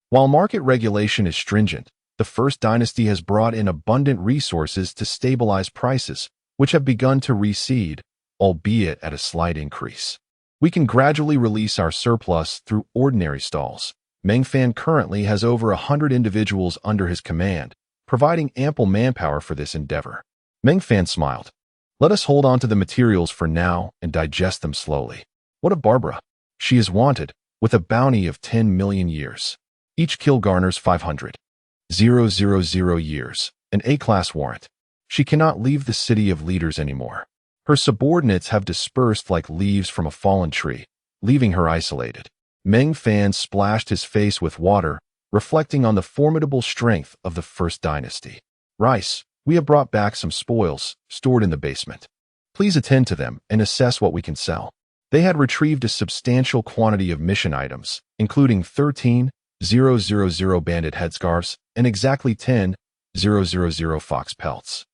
while market regulation is stringent, the First Dynasty has brought in abundant resources to stabilize prices, which have begun to recede, albeit at a slight increase. We can gradually release our surplus through ordinary stalls. Meng Fan currently has over 100 individuals under his command, providing ample manpower for this endeavor." Meng Fan smiled. "Let us hold on to the materials for now and digest them slowly. What of Barbara? She is wanted, with a bounty of 10 million years. Each kill garners 500,000 years, an A-class warrant. She cannot leave the City of Leaders anymore. Her subordinates have dispersed like leaves from a fallen tree, leaving her isolated." Meng Fan splashed his face with water, reflecting on the formidable strength of the First Dynasty. "Rice, we have brought back some spoils, stored in the basement. Please attend to them and assess what we can sell." They had retrieved a substantial quantity of mission items, including 13,000 bandit headscarves and exactly 10,000 fox pelts.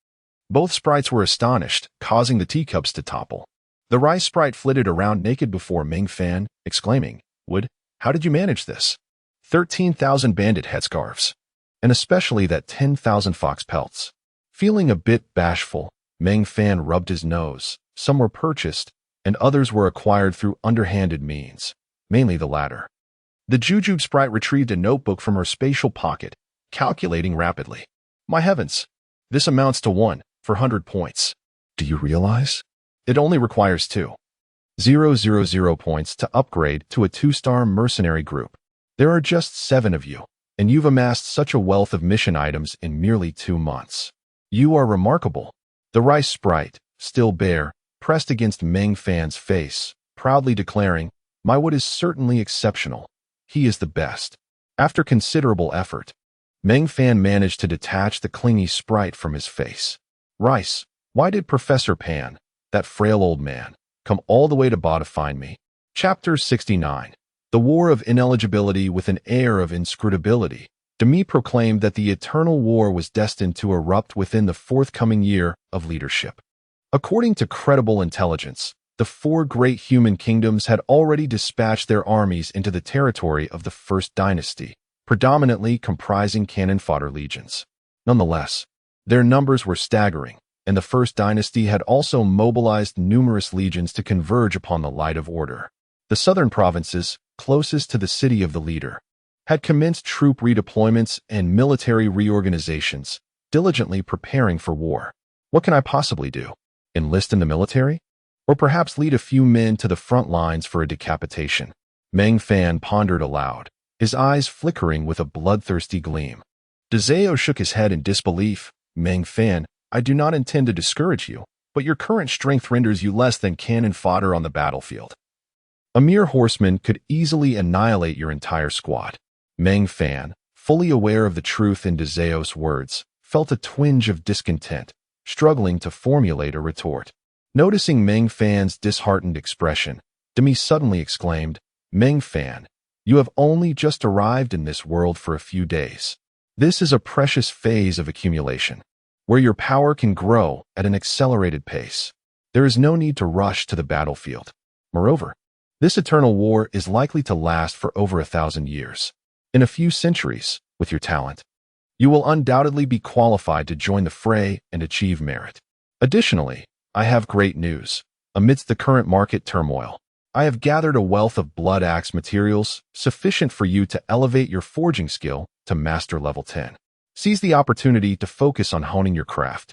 Both sprites were astonished, causing the teacups to topple. The rice sprite flitted around naked before Meng Fan, exclaiming, "Wood, how did you manage this? 13,000 bandit headscarves, and especially that 10,000 fox pelts." Feeling a bit bashful, Meng Fan rubbed his nose. Some were purchased, and others were acquired through underhanded means, mainly the latter. The Jujube sprite retrieved a notebook from her spatial pocket, calculating rapidly. "My heavens, this amounts to 1 for 100 points. Do you realize? It only requires 2,000 points to upgrade to a 2-star mercenary group. There are just 7 of you, and you've amassed such a wealth of mission items in merely 2 months. You are remarkable." The rice sprite, still bare, pressed against Meng Fan's face, proudly declaring, "My wood is certainly exceptional. He is the best." After considerable effort, Meng Fan managed to detach the clingy sprite from his face. "Rice, why did Professor Pan, that frail old man, come all the way to Ba to find me. Chapter 69. The War of Ineligibility. With an air of inscrutability, Demi proclaimed that the eternal war was destined to erupt within the forthcoming year of leadership. According to credible intelligence, the four great human kingdoms had already dispatched their armies into the territory of the First Dynasty, predominantly comprising cannon fodder legions. Nonetheless, their numbers were staggering, and the First Dynasty had also mobilized numerous legions to converge upon the light of order. The southern provinces, closest to the city of the leader, had commenced troop redeployments and military reorganizations, diligently preparing for war. What can I possibly do? Enlist in the military? Or perhaps lead a few men to the front lines for a decapitation? Meng Fan pondered aloud, his eyes flickering with a bloodthirsty gleam. Dazeo shook his head in disbelief. Meng Fan, I do not intend to discourage you, but your current strength renders you less than cannon fodder on the battlefield. A mere horseman could easily annihilate your entire squad. Meng Fan, fully aware of the truth in Dazeo's words, felt a twinge of discontent, struggling to formulate a retort. Noticing Meng Fan's disheartened expression, Demi suddenly exclaimed, Meng Fan, you have only just arrived in this world for a few days. This is a precious phase of accumulation, where your power can grow at an accelerated pace. There is no need to rush to the battlefield. Moreover, this eternal war is likely to last for over 1,000 years. In a few centuries, with your talent, you will undoubtedly be qualified to join the fray and achieve merit. Additionally, I have great news. Amidst the current market turmoil, I have gathered a wealth of blood axe materials sufficient for you to elevate your forging skill to master level 10. Seize the opportunity to focus on honing your craft.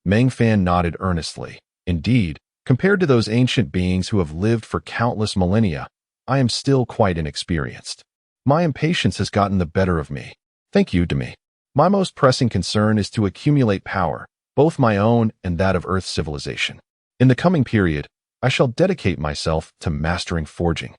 Meng Fan nodded earnestly. Indeed, compared to those ancient beings who have lived for countless millennia, I am still quite inexperienced. My impatience has gotten the better of me. Thank you, Demi. My most pressing concern is to accumulate power, both my own and that of Earth's civilization. In the coming period, I shall dedicate myself to mastering forging,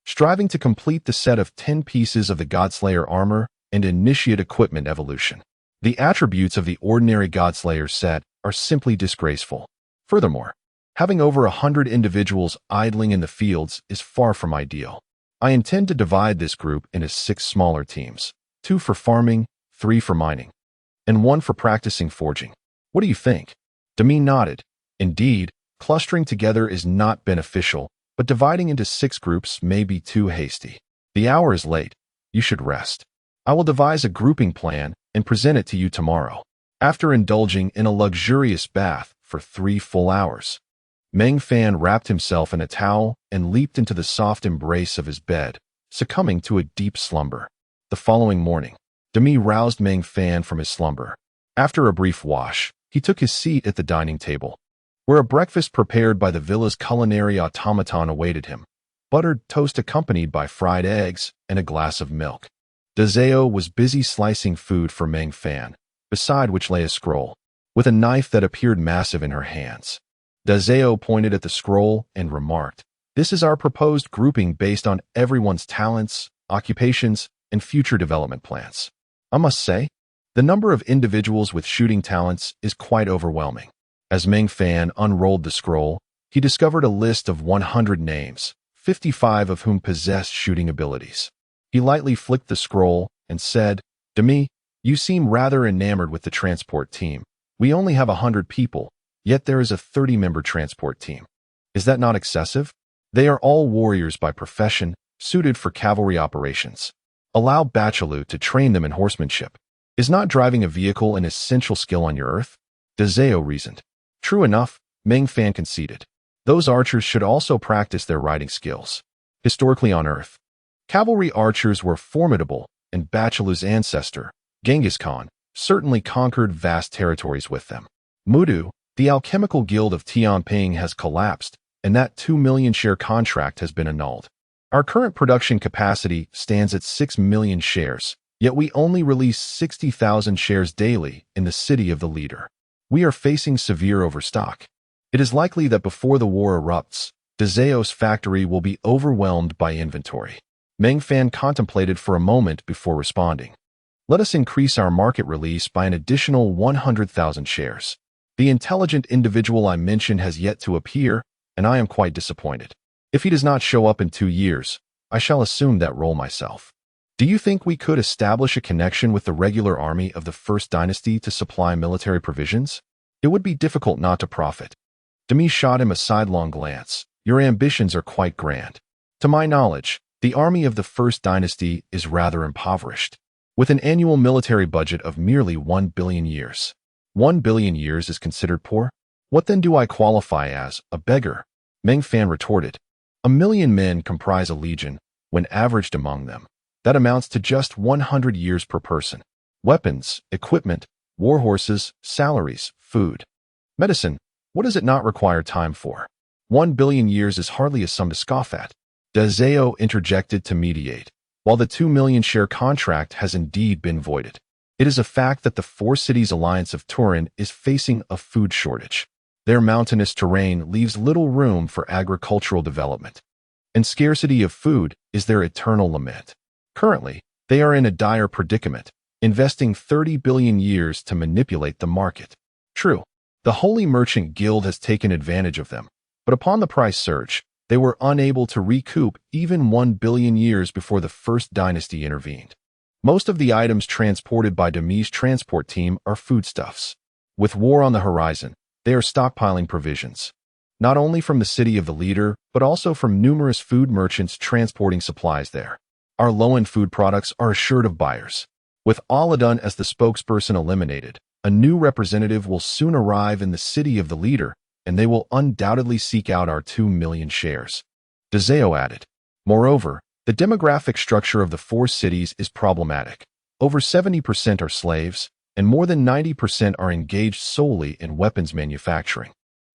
striving to complete the set of 10 pieces of the Godslayer armor and initiate equipment evolution. The attributes of the ordinary Godslayer set are simply disgraceful. Furthermore, having over 100 individuals idling in the fields is far from ideal. I intend to divide this group into 6 smaller teams, 2 for farming, 3 for mining, and 1 for practicing forging. What do you think? Demi nodded. Indeed, clustering together is not beneficial, but dividing into 6 groups may be too hasty. The hour is late. You should rest. I will devise a grouping plan and present it to you tomorrow. After indulging in a luxurious bath for 3 full hours, Meng Fan wrapped himself in a towel and leaped into the soft embrace of his bed, succumbing to a deep slumber. The following morning, Demi roused Meng Fan from his slumber. After a brief wash, he took his seat at the dining table, where a breakfast prepared by the villa's culinary automaton awaited him, buttered toast accompanied by fried eggs and a glass of milk. Dazeo was busy slicing food for Meng Fan, beside which lay a scroll, with a knife that appeared massive in her hands. Dazeo pointed at the scroll and remarked, "This is our proposed grouping based on everyone's talents, occupations, and future development plans. I must say, the number of individuals with shooting talents is quite overwhelming." As Meng Fan unrolled the scroll, he discovered a list of 100 names, 55 of whom possessed shooting abilities. He lightly flicked the scroll and said, "Demi, you seem rather enamored with the transport team. We only have 100 people, yet there is a 30-member transport team. Is that not excessive? They are all warriors by profession, suited for cavalry operations. Allow Bachelut to train them in horsemanship. Is not driving a vehicle an essential skill on your Earth?" Dazeo reasoned. True enough, Meng Fan conceded. Those archers should also practice their riding skills. Historically on Earth, cavalry archers were formidable, and Bachelut's ancestor, Genghis Khan, certainly conquered vast territories with them. Mudu, the alchemical guild of Tianping, has collapsed, and that 2 million share contract has been annulled. Our current production capacity stands at 6 million shares, yet we only release 60,000 shares daily in the city of the leader. We are facing severe overstock. It is likely that before the war erupts, Dazeo's factory will be overwhelmed by inventory. Meng Fan contemplated for a moment before responding. Let us increase our market release by an additional 100,000 shares. The intelligent individual I mentioned has yet to appear, and I am quite disappointed. If he does not show up in 2 years, I shall assume that role myself. Do you think we could establish a connection with the regular army of the First Dynasty to supply military provisions? It would be difficult not to profit. Demi shot him a sidelong glance. Your ambitions are quite grand. To my knowledge, the army of the First Dynasty is rather impoverished, with an annual military budget of merely 1 billion years. 1 billion years is considered poor? What then do I qualify as, a beggar? Meng Fan retorted. 1 million men comprise a legion, when averaged among them. That amounts to just 100 years per person. Weapons, equipment, war horses, salaries, food. Medicine, what does it not require time for? 1 billion years is hardly a sum to scoff at. Dazeo interjected to mediate. While the 2 million share contract has indeed been voided, it is a fact that the 4 cities alliance of Turin is facing a food shortage. Their mountainous terrain leaves little room for agricultural development, and scarcity of food is their eternal lament. Currently, they are in a dire predicament, investing 30 billion years to manipulate the market. True, the Holy Merchant Guild has taken advantage of them, but upon the price surge, they were unable to recoup even 1 billion years before the First Dynasty intervened. Most of the items transported by Demi's transport team are foodstuffs. With war on the horizon, they are stockpiling provisions, not only from the city of the leader, but also from numerous food merchants transporting supplies there. Our low-end food products are assured of buyers. With Aladun as the spokesperson eliminated, a new representative will soon arrive in the city of the leader, and they will undoubtedly seek out our 2 million shares. Dazeo added. Moreover, the demographic structure of the 4 cities is problematic. Over 70% are slaves, and more than 90% are engaged solely in weapons manufacturing.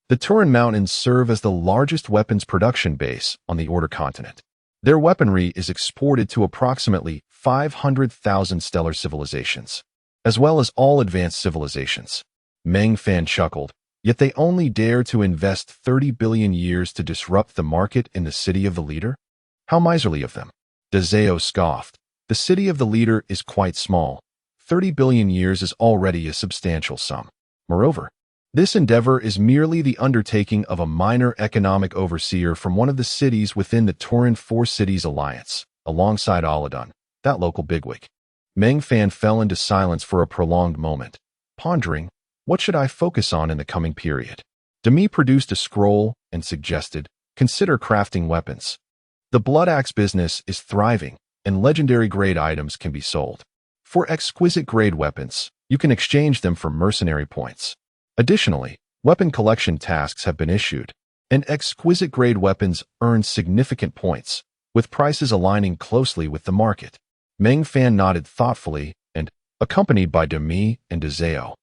The Turin Mountains serve as the largest weapons production base on the Order continent. Their weaponry is exported to approximately 500,000 stellar civilizations, as well as all advanced civilizations. Meng Fan chuckled, yet they only dare to invest 30 billion years to disrupt the market in the city of the leader? How miserly of them. Dazeo scoffed. The city of the leader is quite small. 30 billion years is already a substantial sum. Moreover, this endeavor is merely the undertaking of a minor economic overseer from one of the cities within the Turin 4 Cities Alliance, alongside Aladun, that local bigwig. Meng Fan fell into silence for a prolonged moment, pondering, what should I focus on in the coming period? Demi produced a scroll and suggested, consider crafting weapons. The blood axe business is thriving, and legendary grade items can be sold. For exquisite grade weapons, you can exchange them for mercenary points. Additionally, weapon collection tasks have been issued, and exquisite grade weapons earn significant points, with prices aligning closely with the market. Meng Fan nodded thoughtfully and, accompanied by Demi and Dazeo,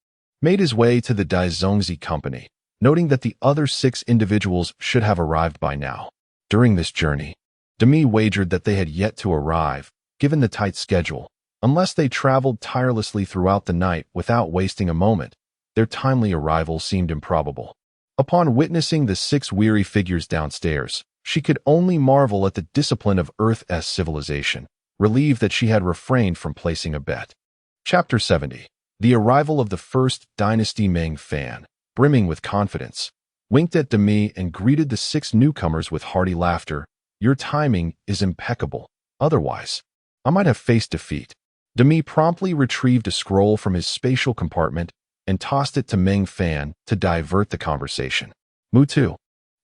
made his way to the Daizongzi company, noting that the other 6 individuals should have arrived by now. During this journey, Demi wagered that they had yet to arrive, given the tight schedule. Unless they traveled tirelessly throughout the night without wasting a moment, their timely arrival seemed improbable. Upon witnessing the 6 weary figures downstairs, she could only marvel at the discipline of Earth's civilization, relieved that she had refrained from placing a bet. Chapter 70. The arrival of the First Dynasty. Meng Fan, brimming with confidence, winked at Demi and greeted the 6 newcomers with hearty laughter. Your timing is impeccable. Otherwise, I might have faced defeat. Demi promptly retrieved a scroll from his spatial compartment and tossed it to Meng Fan to divert the conversation. Mutu,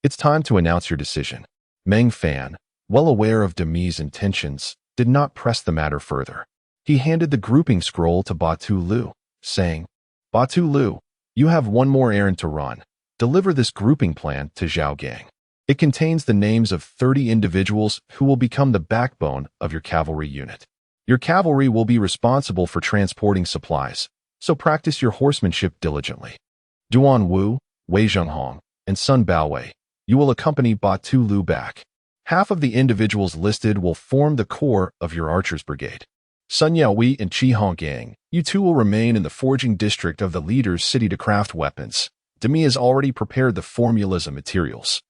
it's time to announce your decision. Meng Fan, well aware of Demi's intentions, did not press the matter further. He handed the grouping scroll to Batu Lu, saying, Batu Lu, you have one more errand to run. Deliver this grouping plan to Zhao Gang. It contains the names of 30 individuals who will become the backbone of your cavalry unit. Your cavalry will be responsible for transporting supplies, so practice your horsemanship diligently. Duan Wu, Wei Zhenghong, and Sun Baowei, you will accompany Batu Lu back. Half of the individuals listed will form the core of your archers brigade. Sun Yaohui and Qi Honggang, you two will remain in the forging district of the leader's city to craft weapons. Demi has already prepared the formulas and materials.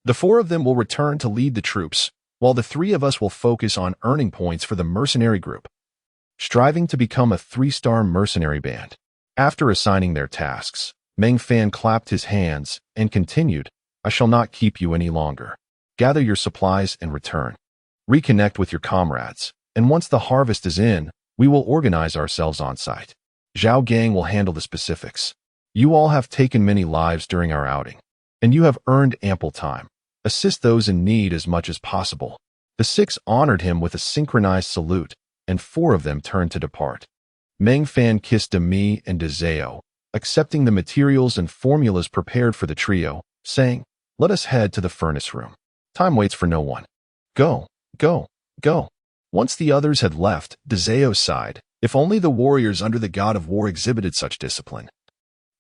The 4 of them will return to lead the troops, while the 3 of us will focus on earning points for the mercenary group, striving to become a 3-star mercenary band. After assigning their tasks, Meng Fan clapped his hands and continued, I shall not keep you any longer. Gather your supplies and return. Reconnect with your comrades, and once the harvest is in, we will organize ourselves on site. Zhao Gang will handle the specifics. You all have taken many lives during our outing, and you have earned ample time. Assist those in need as much as possible. The 6 honored him with a synchronized salute, and 4 of them turned to depart. Meng Fan kissed Demi and Dezeo, accepting the materials and formulas prepared for the trio, saying, Let us head to the furnace room. Time waits for no one. Go, go, go. Once the others had left, Dezeo sighed. If only the warriors under the god of war exhibited such discipline,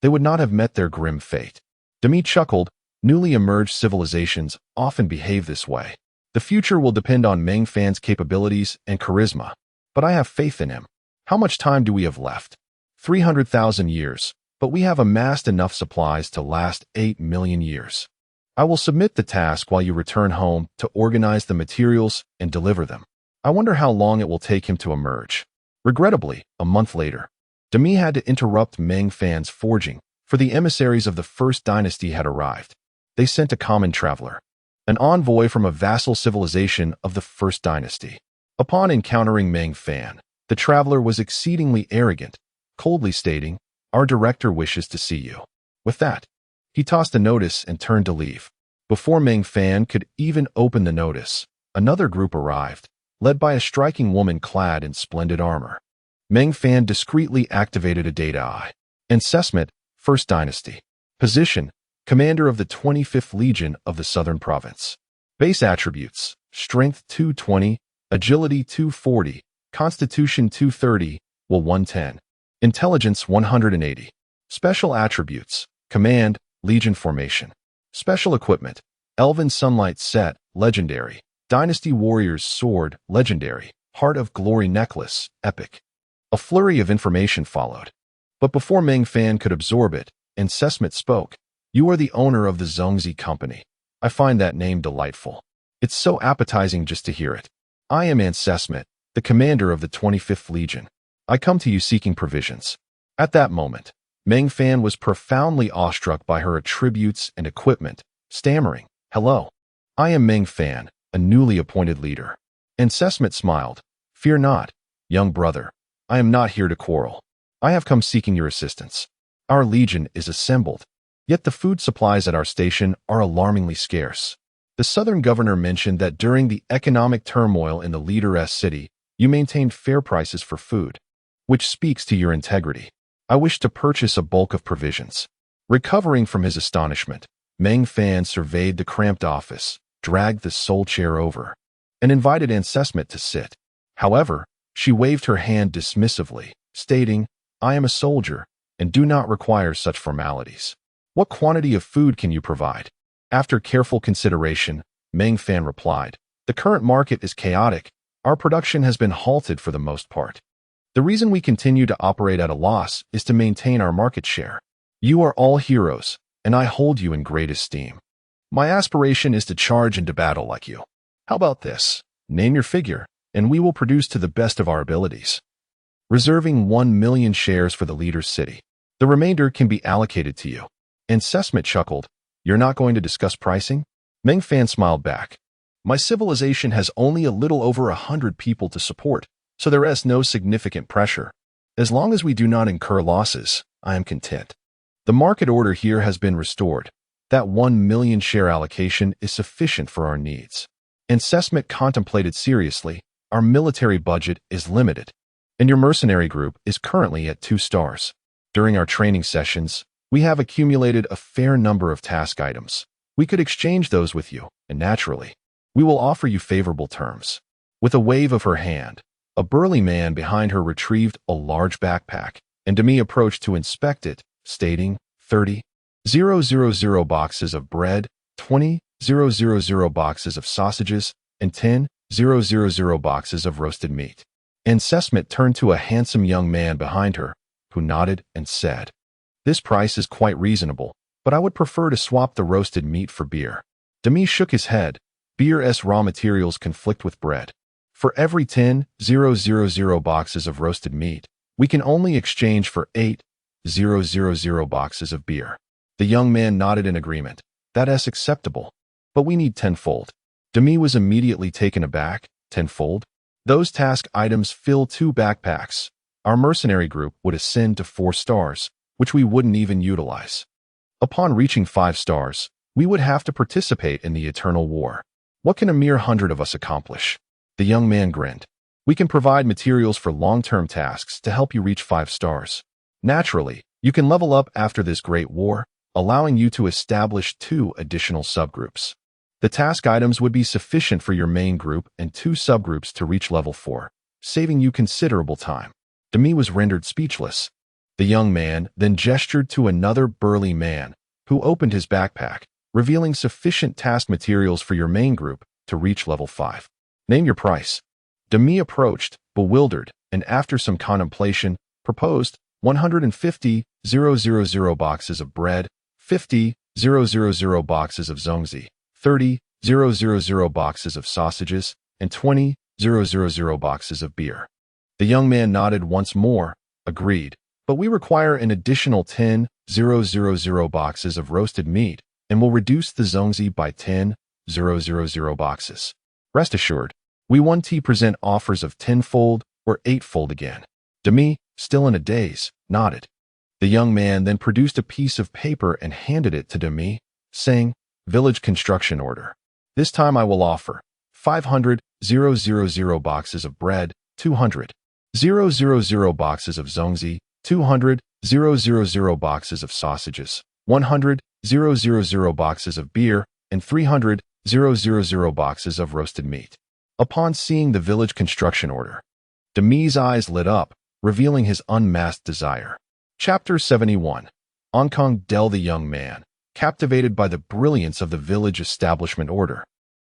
they would not have met their grim fate. Demi chuckled. Newly emerged civilizations often behave this way. The future will depend on Meng Fan's capabilities and charisma, but I have faith in him. How much time do we have left? 300,000 years, but we have amassed enough supplies to last 8 million years. I will submit the task while you return home to organize the materials and deliver them. I wonder how long it will take him to emerge. Regrettably, a month later, Demi had to interrupt Meng Fan's forging, for the emissaries of the First Dynasty had arrived. They sent a common traveler, an envoy from a vassal civilization of the First Dynasty. Upon encountering Meng Fan, the traveler was exceedingly arrogant, coldly stating, Our director wishes to see you. With that, he tossed a notice and turned to leave. Before Meng Fan could even open the notice, another group arrived, led by a striking woman clad in splendid armor. Meng Fan discreetly activated a data eye. Assessment, First Dynasty. Position, Commander of the 25th Legion of the Southern Province. Base attributes, Strength 220, Agility 240, Constitution 230, Will 110. Intelligence 180. Special attributes, Command, Legion Formation. Special equipment, Elven Sunlight Set, Legendary. Dynasty Warrior's Sword, Legendary. Heart of Glory Necklace, Epic. A flurry of information followed. But before Meng Fan could absorb it, Assessment spoke. You are the owner of the Zhongzi Company. I find that name delightful. It's so appetizing just to hear it. I am Assessment, the commander of the 25th Legion. I come to you seeking provisions. At that moment, Meng Fan was profoundly awestruck by her attributes and equipment, stammering, Hello. I am Meng Fan, a newly appointed leader. Assessment smiled. Fear not, young brother. I am not here to quarrel. I have come seeking your assistance. Our legion is assembled, yet the food supplies at our station are alarmingly scarce. The southern governor mentioned that during the economic turmoil in the leader's city, you maintained fair prices for food, which speaks to your integrity. I wish to purchase a bulk of provisions. Recovering from his astonishment, Meng Fan surveyed the cramped office, dragged the sole chair over, and invited Assessment to sit. However, she waved her hand dismissively, stating, I am a soldier, and do not require such formalities. What quantity of food can you provide? After careful consideration, Meng Fan replied, The current market is chaotic. Our production has been halted for the most part. The reason we continue to operate at a loss is to maintain our market share. You are all heroes, and I hold you in great esteem. My aspiration is to charge into battle like you. How about this? Name your figure, and we will produce to the best of our abilities. Reserving 1 million shares for the leader's city. The remainder can be allocated to you. Assessment chuckled. You're not going to discuss pricing? Meng Fan smiled back. My civilization has only a little over 100 people to support, so there is no significant pressure. As long as we do not incur losses, I am content. The market order here has been restored. That 1 million share allocation is sufficient for our needs. Assessment contemplated seriously. Our military budget is limited, and your mercenary group is currently at 2 stars. During our training sessions, we have accumulated a fair number of task items. We could exchange those with you, and naturally, we will offer you favorable terms. With a wave of her hand, a burly man behind her retrieved a large backpack, and Demi approached to inspect it, stating, 30,000 boxes of bread, 20,000 boxes of sausages, and 10,000 boxes of roasted meat. Assessment turned to a handsome young man behind her, who nodded and said, This price is quite reasonable, but I would prefer to swap the roasted meat for beer. Demi shook his head. Beer's raw materials conflict with bread. For every 10,000 boxes of roasted meat, we can only exchange for 8 10,000 boxes of beer. The young man nodded in agreement. That's acceptable. But we need tenfold. Demi was immediately taken aback. Tenfold? Those task items fill 2 backpacks. Our mercenary group would ascend to 4 stars, which we wouldn't even utilize. Upon reaching 5 stars, we would have to participate in the eternal war. What can a mere 100 of us accomplish? The young man grinned. We can provide materials for long-term tasks to help you reach 5 stars. Naturally, you can level up after this great war, allowing you to establish 2 additional subgroups. The task items would be sufficient for your main group and 2 subgroups to reach level 4, saving you considerable time. Demi was rendered speechless. The young man then gestured to another burly man, who opened his backpack, revealing sufficient task materials for your main group to reach level 5. Name your price. Demi approached, bewildered, and after some contemplation, proposed 150,000 boxes of bread, 50,000 boxes of zongzi, 30,000 boxes of sausages, and 20,000 boxes of beer. The young man nodded once more, agreed, but we require an additional 10,000 boxes of roasted meat, and will reduce the zongzi by 10,000 boxes. Rest assured, we want to present offers of tenfold or eightfold again. Demi, still in a daze, nodded. The young man then produced a piece of paper and handed it to Demi, saying, Village construction order. This time I will offer 500,000 boxes of bread, 200,000 boxes of zongzi, 200,000 boxes of sausages, 100,000 boxes of beer, and 300,000 boxes of roasted meat. Upon seeing the village construction order, Demi's eyes lit up, revealing his unmasked desire. Chapter 71. Onkong Del. The young man, captivated by the brilliance of the village establishment order,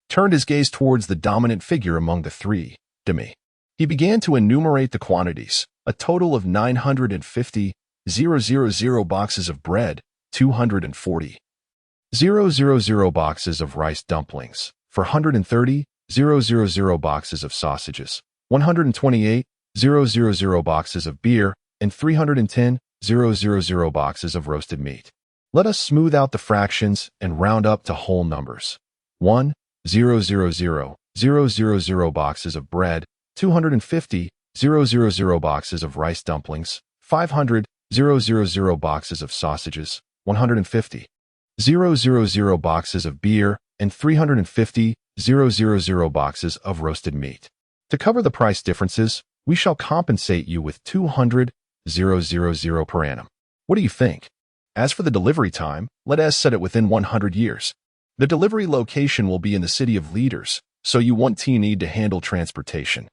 turned his gaze towards the dominant figure among the 3, Demi. He began to enumerate the quantities, a total of 950,000 boxes of bread, 240,000 boxes of rice dumplings, 430,000 boxes of sausages, 128,000 boxes of beer, and 310,000 boxes of roasted meat. Let us smooth out the fractions and round up to whole numbers. 1,000,000 boxes of bread, 250,000 boxes of rice dumplings, 500,000 boxes of sausages, 150,000 boxes of beer, and 350,000 boxes of roasted meat. To cover the price differences, we shall compensate you with 200,000 per annum. What do you think? As for the delivery time, let us set it within 100 years. The delivery location will be in the city of leaders, so you won't need to handle transportation.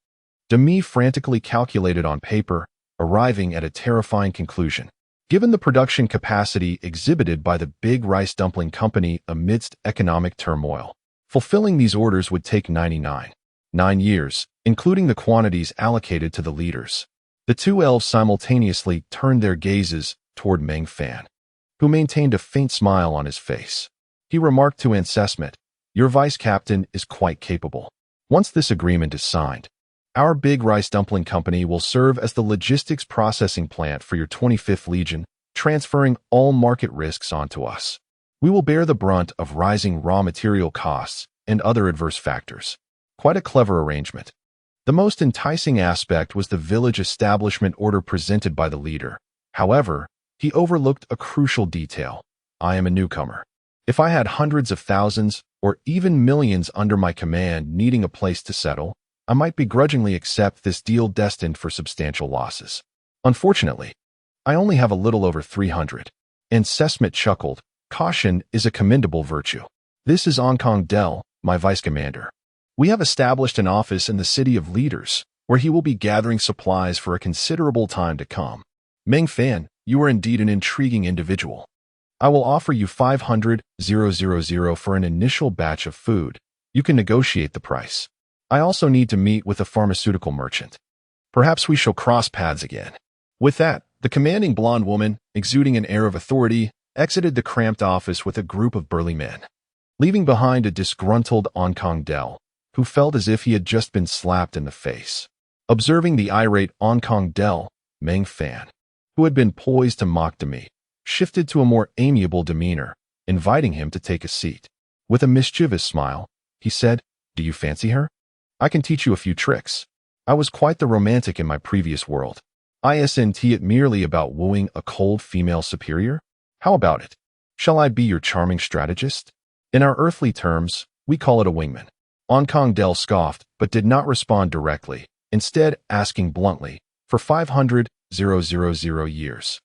Demi frantically calculated on paper, arriving at a terrifying conclusion. Given the production capacity exhibited by the big rice dumpling company amidst economic turmoil, fulfilling these orders would take 9 years, including the quantities allocated to the leaders. The 2 elves simultaneously turned their gazes toward Meng Fan, who maintained a faint smile on his face. He remarked to Ancesmet, Your vice-captain is quite capable. Once this agreement is signed, our big rice dumpling company will serve as the logistics processing plant for your 25th Legion, transferring all market risks onto us. We will bear the brunt of rising raw material costs and other adverse factors. Quite a clever arrangement. The most enticing aspect was the village establishment order presented by the leader. However, he overlooked a crucial detail. I am a newcomer. If I had hundreds of thousands or even millions under my command needing a place to settle, I might begrudgingly accept this deal destined for substantial losses. Unfortunately, I only have a little over 300. And Sesmet chuckled. Caution is a commendable virtue. This is Onkong Del, my vice commander. We have established an office in the city of leaders, where he will be gathering supplies for a considerable time to come. Meng Fan, you are indeed an intriguing individual. I will offer you 500,000 for an initial batch of food. You can negotiate the price. I also need to meet with a pharmaceutical merchant. Perhaps we shall cross paths again. With that, the commanding blonde woman, exuding an air of authority, exited the cramped office with a group of burly men, leaving behind a disgruntled Onkong Del, who felt as if he had just been slapped in the face. Observing the irate Onkong Del, Meng Fan who had been poised to mock Demi, shifted to a more amiable demeanor, inviting him to take a seat. With a mischievous smile, he said, "Do you fancy her? I can teach you a few tricks. I was quite the romantic in my previous world. Isn't it merely about wooing a cold female superior? How about it? Shall I be your charming strategist? In our earthly terms, we call it a wingman." Kong Del scoffed, but did not respond directly, instead asking bluntly, "For 500,000 years.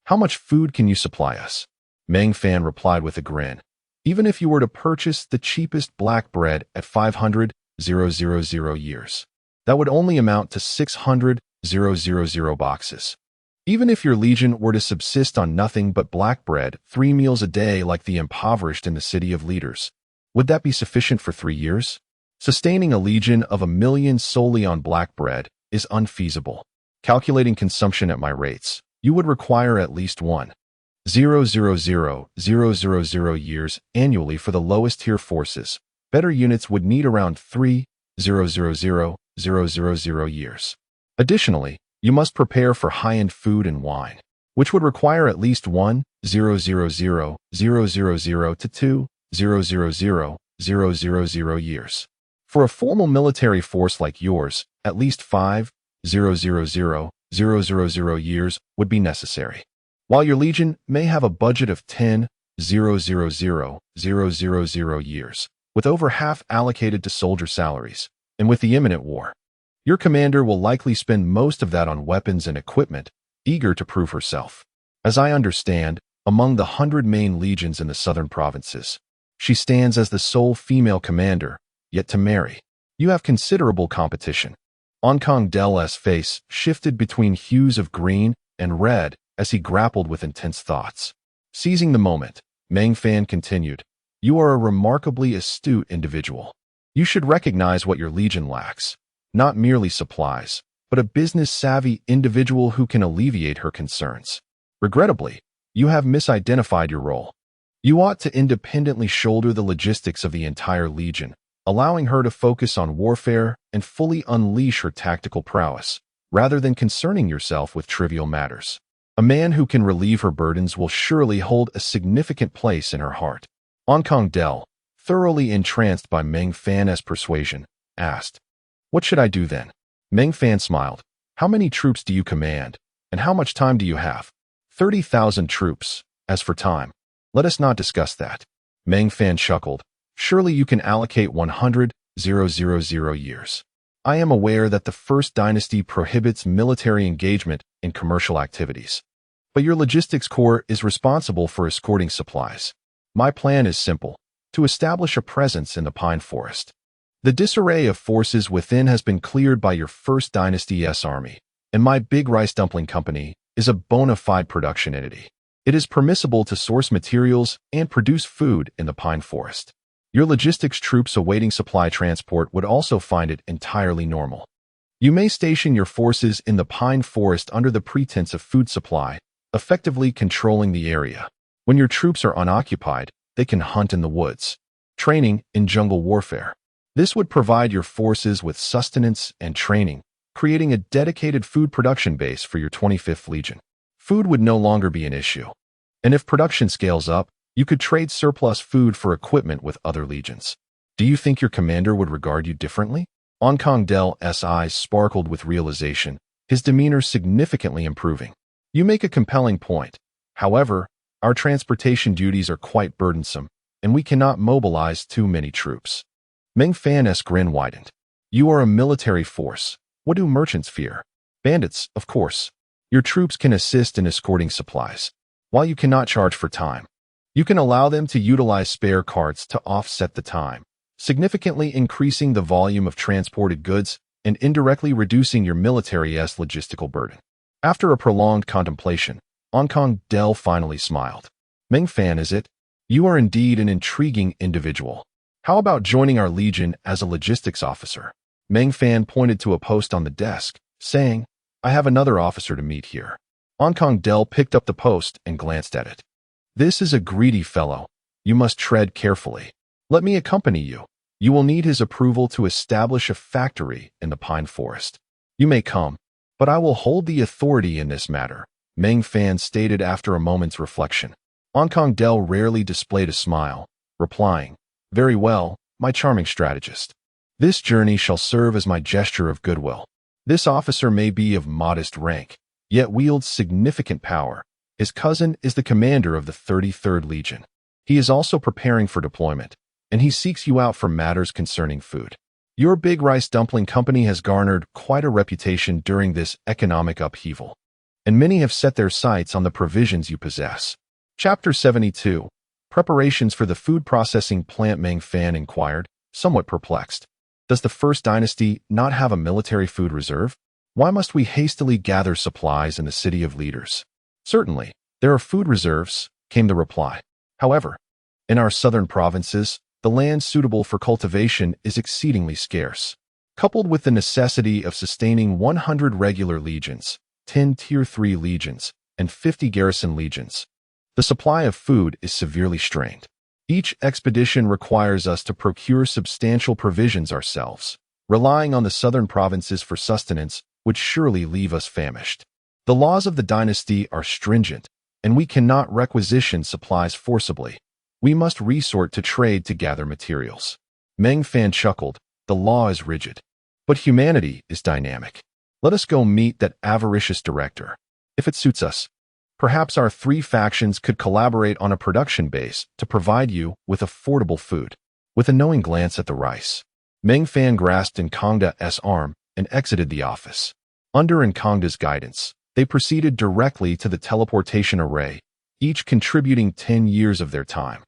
How much food can you supply us?" Meng Fan replied with a grin. "Even if you were to purchase the cheapest black bread at 500,000 years, that would only amount to 600,000 boxes. Even if your legion were to subsist on nothing but black bread 3 meals a day like the impoverished in the city of leaders, would that be sufficient for 3 years? Sustaining a legion of 1,000,000 solely on black bread is unfeasible. Calculating consumption at my rates, you would require at least 1,000,000 years annually for the lowest tier forces. Better units would need around 3,000,000 years. Additionally, you must prepare for high-end food and wine, which would require at least 1,000,000 to 2,000,000 years. For a formal military force like yours, at least 5,000,000 years would be necessary. While your legion may have a budget of 10,000,000 years, with over half allocated to soldier salaries, and with the imminent war, your commander will likely spend most of that on weapons and equipment, eager to prove herself. As I understand, among the 100 main legions in the southern provinces, she stands as the sole female commander, yet to marry. You have considerable competition. Kong Del's face shifted between hues of green and red as he grappled with intense thoughts. Seizing the moment, Meng Fan continued, "You are a remarkably astute individual. You should recognize what your legion lacks. Not merely supplies, but a business-savvy individual who can alleviate her concerns. Regrettably, you have misidentified your role. You ought to independently shoulder the logistics of the entire legion, allowing her to focus on warfare and fully unleash her tactical prowess, rather than concerning yourself with trivial matters. A man who can relieve her burdens will surely hold a significant place in her heart." Kong Del, thoroughly entranced by Meng Fan's persuasion, asked, "What should I do then?" Meng Fan smiled. "How many troops do you command, and how much time do you have?" 30,000 troops. As for time, let us not discuss that." Meng Fan chuckled. "Surely you can allocate 100,000 years. I am aware that the First Dynasty prohibits military engagement in commercial activities, but your logistics corps is responsible for escorting supplies. My plan is simple: to establish a presence in the pine forest. The disarray of forces within has been cleared by your First Dynasty's army, and my big rice dumpling company is a bona fide production entity. It is permissible to source materials and produce food in the pine forest. Your logistics troops awaiting supply transport would also find it entirely normal. You may station your forces in the pine forest under the pretense of food supply, effectively controlling the area. When your troops are unoccupied, they can hunt in the woods. Training in jungle warfare. This would provide your forces with sustenance and training, creating a dedicated food production base for your 25th Legion. Food would no longer be an issue. And if production scales up, you could trade surplus food for equipment with other legions. Do you think your commander would regard you differently?" Kong Del's eyes sparkled with realization, his demeanor significantly improving. "You make a compelling point. However, our transportation duties are quite burdensome, and we cannot mobilize too many troops." Meng Fan's grin widened. "You are a military force. What do merchants fear? Bandits, of course. Your troops can assist in escorting supplies. While you cannot charge for time, you can allow them to utilize spare carts to offset the time, significantly increasing the volume of transported goods and indirectly reducing your military's logistical burden." After a prolonged contemplation, Kong Del finally smiled. "Meng Fan, is it? You are indeed an intriguing individual. How about joining our legion as a logistics officer?" Meng Fan pointed to a post on the desk, saying, "I have another officer to meet here." Kong Del picked up the post and glanced at it. "This is a greedy fellow. You must tread carefully. Let me accompany you. You will need his approval to establish a factory in the pine forest. You may come, but I will hold the authority in this matter, Meng Fan stated after a moment's reflection. Hong Dell rarely displayed a smile, replying, "Very well, my charming strategist. This journey shall serve as my gesture of goodwill. This officer may be of modest rank, yet wields significant power. His cousin is the commander of the 33rd Legion. He is also preparing for deployment, and he seeks you out for matters concerning food. Your big rice dumpling company has garnered quite a reputation during this economic upheaval, and many have set their sights on the provisions you possess." Chapter 72. Preparations for the food processing plant. Meng Fan inquired, somewhat perplexed. Does the First Dynasty not have a military food reserve? Why must we hastily gather supplies in the City of Leaders? Certainly, there are food reserves, came the reply. However, in our southern provinces, the land suitable for cultivation is exceedingly scarce. Coupled with the necessity of sustaining 100 regular legions, 10 Tier 3 legions, and 50 garrison legions, the supply of food is severely strained. Each expedition requires us to procure substantial provisions ourselves. Relying on the southern provinces for sustenance would surely leave us famished. The laws of the dynasty are stringent, and we cannot requisition supplies forcibly. We must resort to trade to gather materials. Meng Fan chuckled. The law is rigid, but humanity is dynamic. Let us go meet that avaricious director. If it suits us, perhaps our three factions could collaborate on a production base to provide you with affordable food. With a knowing glance at the rice, Meng Fan grasped Nkongda's arm and exited the office. Under Nkongda's guidance, they proceeded directly to the teleportation array, each contributing 10 years of their time,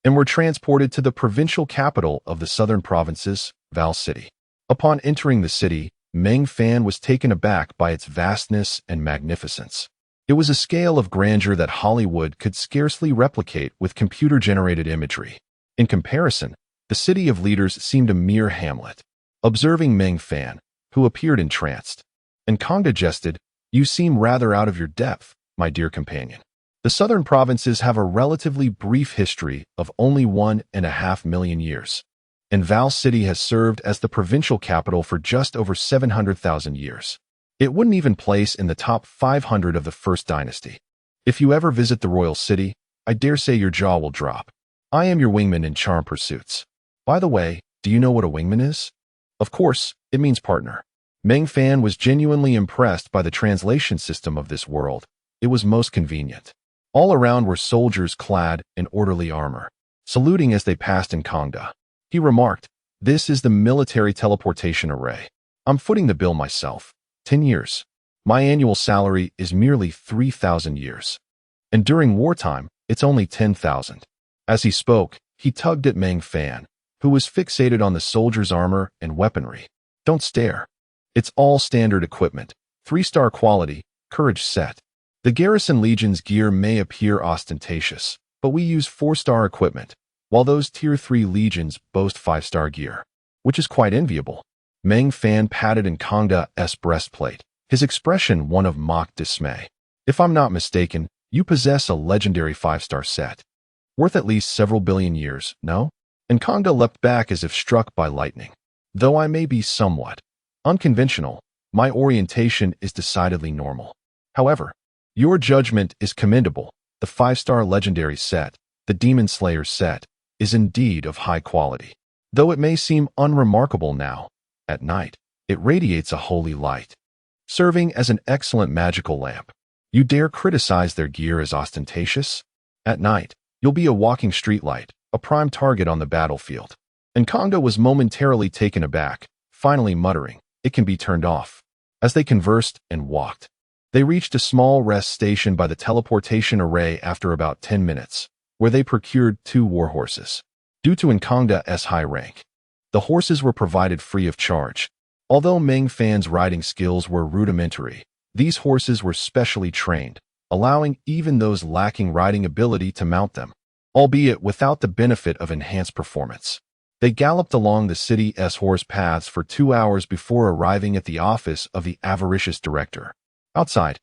and were transported to the provincial capital of the southern provinces, Val City. Upon entering the city, Meng Fan was taken aback by its vastness and magnificence. It was a scale of grandeur that Hollywood could scarcely replicate with computer-generated imagery. In comparison, the City of Leaders seemed a mere hamlet. Observing Meng Fan, who appeared entranced, Nkongda jested, "You seem rather out of your depth, my dear companion. The southern provinces have a relatively brief history of only 1.5 million years, and Val City has served as the provincial capital for just over 700,000 years. It wouldn't even place in the top 500 of the First Dynasty. If you ever visit the royal city, I dare say your jaw will drop. I am your wingman in charm pursuits. By the way, do you know what a wingman is? Of course, it means partner." Meng Fan was genuinely impressed by the translation system of this world. It was most convenient. All around were soldiers clad in orderly armor, saluting as they passed Nkongda. He remarked, "This is the military teleportation array. I'm footing the bill myself. 10 years. My annual salary is merely 3,000 years. And during wartime, it's only 10,000. As he spoke, he tugged at Meng Fan, who was fixated on the soldier's armor and weaponry. "Don't stare. It's all standard equipment, 3-star quality, courage set. The garrison legion's gear may appear ostentatious, but we use 4-star equipment, while those Tier 3 legions boast 5-star gear, which is quite enviable." Meng Fan patted Nkongda's breastplate, his expression one of mock dismay. "If I'm not mistaken, you possess a legendary 5-star set, worth at least several billion years, no?" Nkongda leapt back as if struck by lightning. "Though I may be somewhat unconventional, my orientation is decidedly normal. However, your judgment is commendable. The 5-star legendary set, the Demon Slayer set, is indeed of high quality. Though it may seem unremarkable now, at night, it radiates a holy light, serving as an excellent magical lamp. You dare criticize their gear as ostentatious? At night, you'll be a walking streetlight, a prime target on the battlefield." Nkongda was momentarily taken aback, finally muttering, "It can be turned off." As they conversed and walked, they reached a small rest station by the teleportation array after about 10 minutes, where they procured 2 war horses. Due to Nkongda's high rank, the horses were provided free of charge. Although Meng Fan's riding skills were rudimentary, these horses were specially trained, allowing even those lacking riding ability to mount them, albeit without the benefit of enhanced performance. They galloped along the city's horse paths for 2 hours before arriving at the office of the avaricious director. Outside,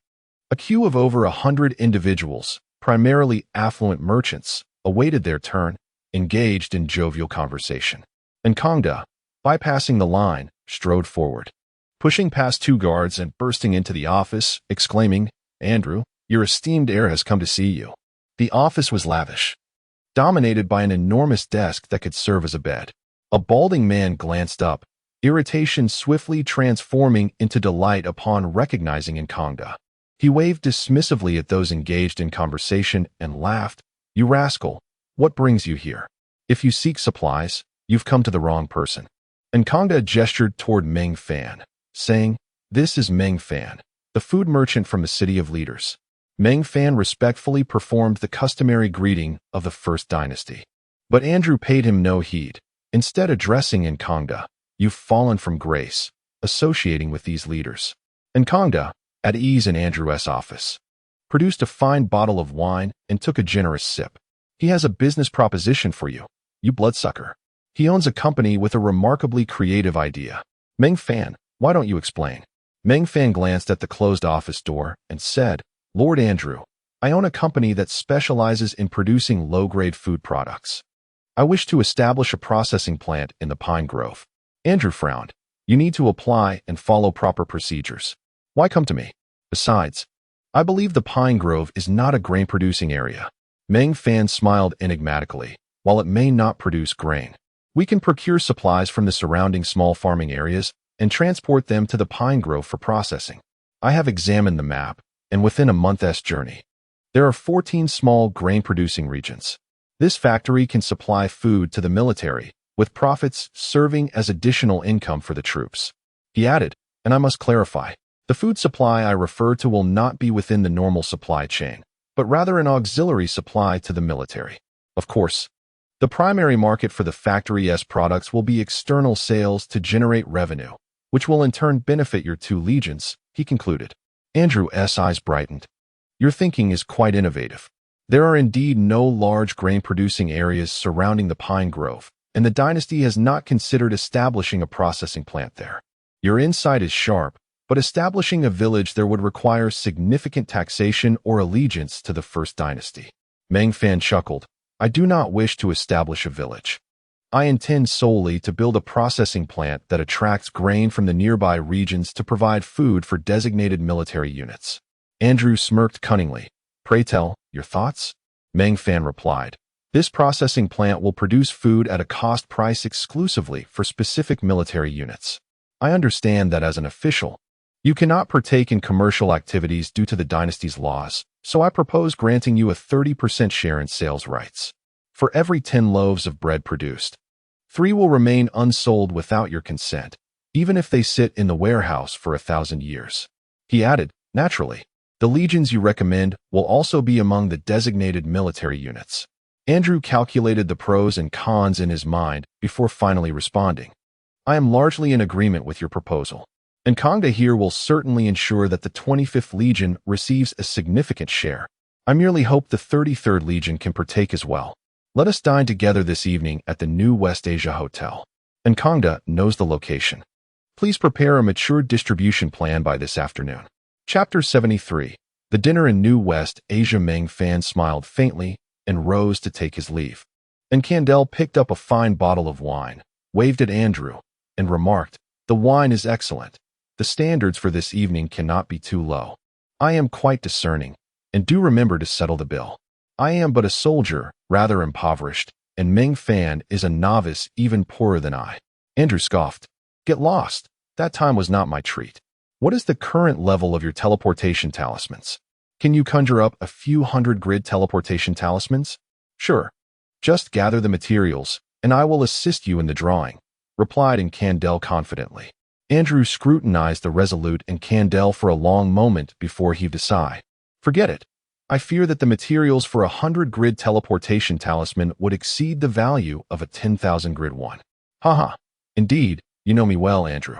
a queue of over 100 individuals, primarily affluent merchants, awaited their turn, engaged in jovial conversation. Nkongda, bypassing the line, strode forward, pushing past 2 guards and bursting into the office, exclaiming, "Andrew, Your esteemed heir has come to see you. The office was lavish, dominated by an enormous desk that could serve as a bed. A balding man glanced up, irritation swiftly transforming into delight upon recognizing Nkongda. He waved dismissively at those engaged in conversation and laughed. You rascal, what brings you here? If you seek supplies, you've come to the wrong person. Nkongda gestured toward Meng Fan, saying, This is Meng Fan, the food merchant from the City of Leaders. Meng Fan respectfully performed the customary greeting of the First Dynasty. But Andrew paid him no heed, instead addressing Nkongda, You've fallen from grace, associating with these leaders. Nkongda, at ease in Andrew's office, produced a fine bottle of wine and took a generous sip. He has a business proposition for you, you bloodsucker. He owns a company with a remarkably creative idea. Meng Fan, why don't you explain? Meng Fan glanced at the closed office door and said, Lord Andrew, I own a company that specializes in producing low-grade food products. I wish to establish a processing plant in the Pine Grove. Andrew frowned. You need to apply and follow proper procedures. Why come to me? Besides, I believe the Pine Grove is not a grain-producing area. Meng Fan smiled enigmatically. While it may not produce grain, we can procure supplies from the surrounding small farming areas and transport them to the Pine Grove for processing. I have examined the map, and within a month's journey, there are 14 small grain-producing regions. This factory can supply food to the military, with profits serving as additional income for the troops. He added, and I must clarify, the food supply I refer to will not be within the normal supply chain, but rather an auxiliary supply to the military. Of course, the primary market for the factory's products will be external sales to generate revenue, which will in turn benefit your two legions, he concluded. Andrew's eyes brightened. Your thinking is quite innovative. There are indeed no large grain-producing areas surrounding the Pine Grove, and the dynasty has not considered establishing a processing plant there. Your insight is sharp, but establishing a village there would require significant taxation or allegiance to the First Dynasty. Meng Fan chuckled. I do not wish to establish a village. I intend solely to build a processing plant that attracts grain from the nearby regions to provide food for designated military units. Andrew smirked cunningly. Pray tell, your thoughts? Meng Fan replied. This processing plant will produce food at a cost price exclusively for specific military units. I understand that as an official, you cannot partake in commercial activities due to the dynasty's laws, so I propose granting you a 30% share in sales rights. For every 10 loaves of bread produced, 3 will remain unsold without your consent, even if they sit in the warehouse for 1,000 years. He added, naturally, the legions you recommend will also be among the designated military units. Andrew calculated the pros and cons in his mind before finally responding. I am largely in agreement with your proposal. Nkongda here will certainly ensure that the 25th Legion receives a significant share. I merely hope the 33rd Legion can partake as well. Let us dine together this evening at the New West Asia Hotel. Nkongda knows the location. Please prepare a mature distribution plan by this afternoon. Chapter 73. The dinner in New West Asia. Meng Fan smiled faintly and rose to take his leave. Nkongda picked up a fine bottle of wine, waved at Andrew, and remarked, The wine is excellent. The standards for this evening cannot be too low. I am quite discerning, and do remember to settle the bill. I am but a soldier, rather impoverished, and Meng Fan is a novice even poorer than I. Andrew scoffed. Get lost. That time was not my treat. What is the current level of your teleportation talismans? Can you conjure up a few hundred grid teleportation talismans? Sure. Just gather the materials, and I will assist you in the drawing, replied Nkongda confidently. Andrew scrutinized the resolute Nkongda for a long moment before he heaved a sigh. Forget it. I fear that the materials for 100 grid teleportation talisman would exceed the value of a 10,000 grid one. Haha. Indeed, you know me well, Andrew.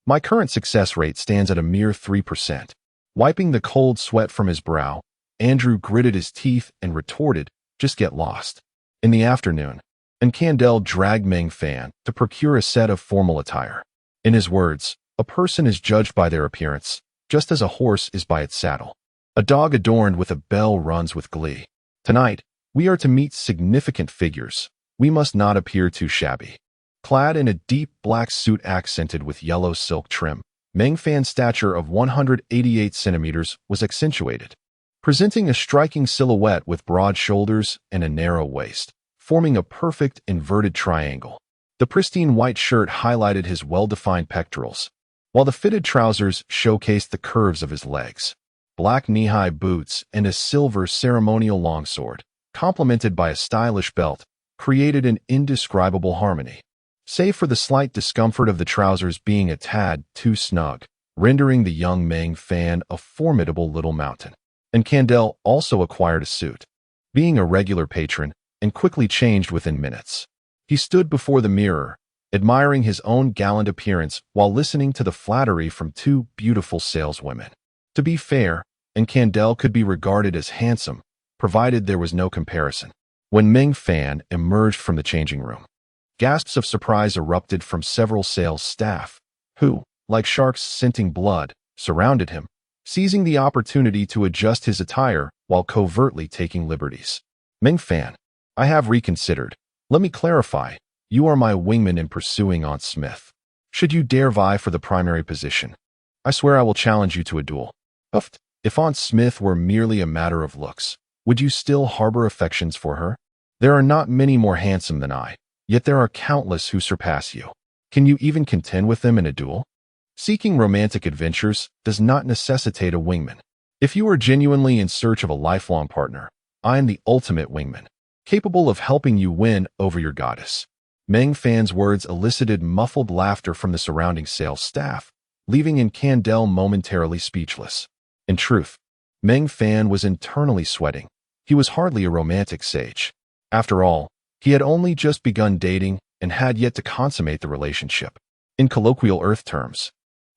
My current success rate stands at a mere 3%. Wiping the cold sweat from his brow, Andrew gritted his teeth and retorted, just get lost. In the afternoon, Nkongda dragged Meng Fan to procure a set of formal attire. In his words, a person is judged by their appearance, just as a horse is by its saddle. A dog adorned with a bell runs with glee. Tonight, we are to meet significant figures. We must not appear too shabby. Clad in a deep black suit accented with yellow silk trim, Meng Fan's stature of 188 centimeters was accentuated. presenting a striking silhouette with broad shoulders and a narrow waist, forming a perfect inverted triangle. The pristine white shirt highlighted his well-defined pectorals, while the fitted trousers showcased the curves of his legs. Black knee-high boots and a silver ceremonial longsword, complemented by a stylish belt, created an indescribable harmony. Save for the slight discomfort of the trousers being a tad too snug, rendering the young Meng Fan a formidable little mountain. And Candel also acquired a suit, being a regular patron, and quickly changed within minutes. He stood before the mirror, admiring his own gallant appearance while listening to the flattery from two beautiful saleswomen. To be fair, and Candel could be regarded as handsome, provided there was no comparison. When Meng Fan emerged from the changing room, gasps of surprise erupted from several sales staff, who, like sharks scenting blood, surrounded him, seizing the opportunity to adjust his attire while covertly taking liberties. Meng Fan, I have reconsidered. Let me clarify, you are my wingman in pursuing Aunt Smith. Should you dare vie for the primary position, I swear I will challenge you to a duel. If Aunt Smith were merely a matter of looks, would you still harbor affections for her? There are not many more handsome than I, yet there are countless who surpass you. Can you even contend with them in a duel? Seeking romantic adventures does not necessitate a wingman. If you are genuinely in search of a lifelong partner, I am the ultimate wingman, capable of helping you win over your goddess. Meng Fan's words elicited muffled laughter from the surrounding sales staff, leaving Candel momentarily speechless. In truth, Meng Fan was internally sweating. He was hardly a romantic sage. After all, he had only just begun dating and had yet to consummate the relationship. In colloquial Earth terms,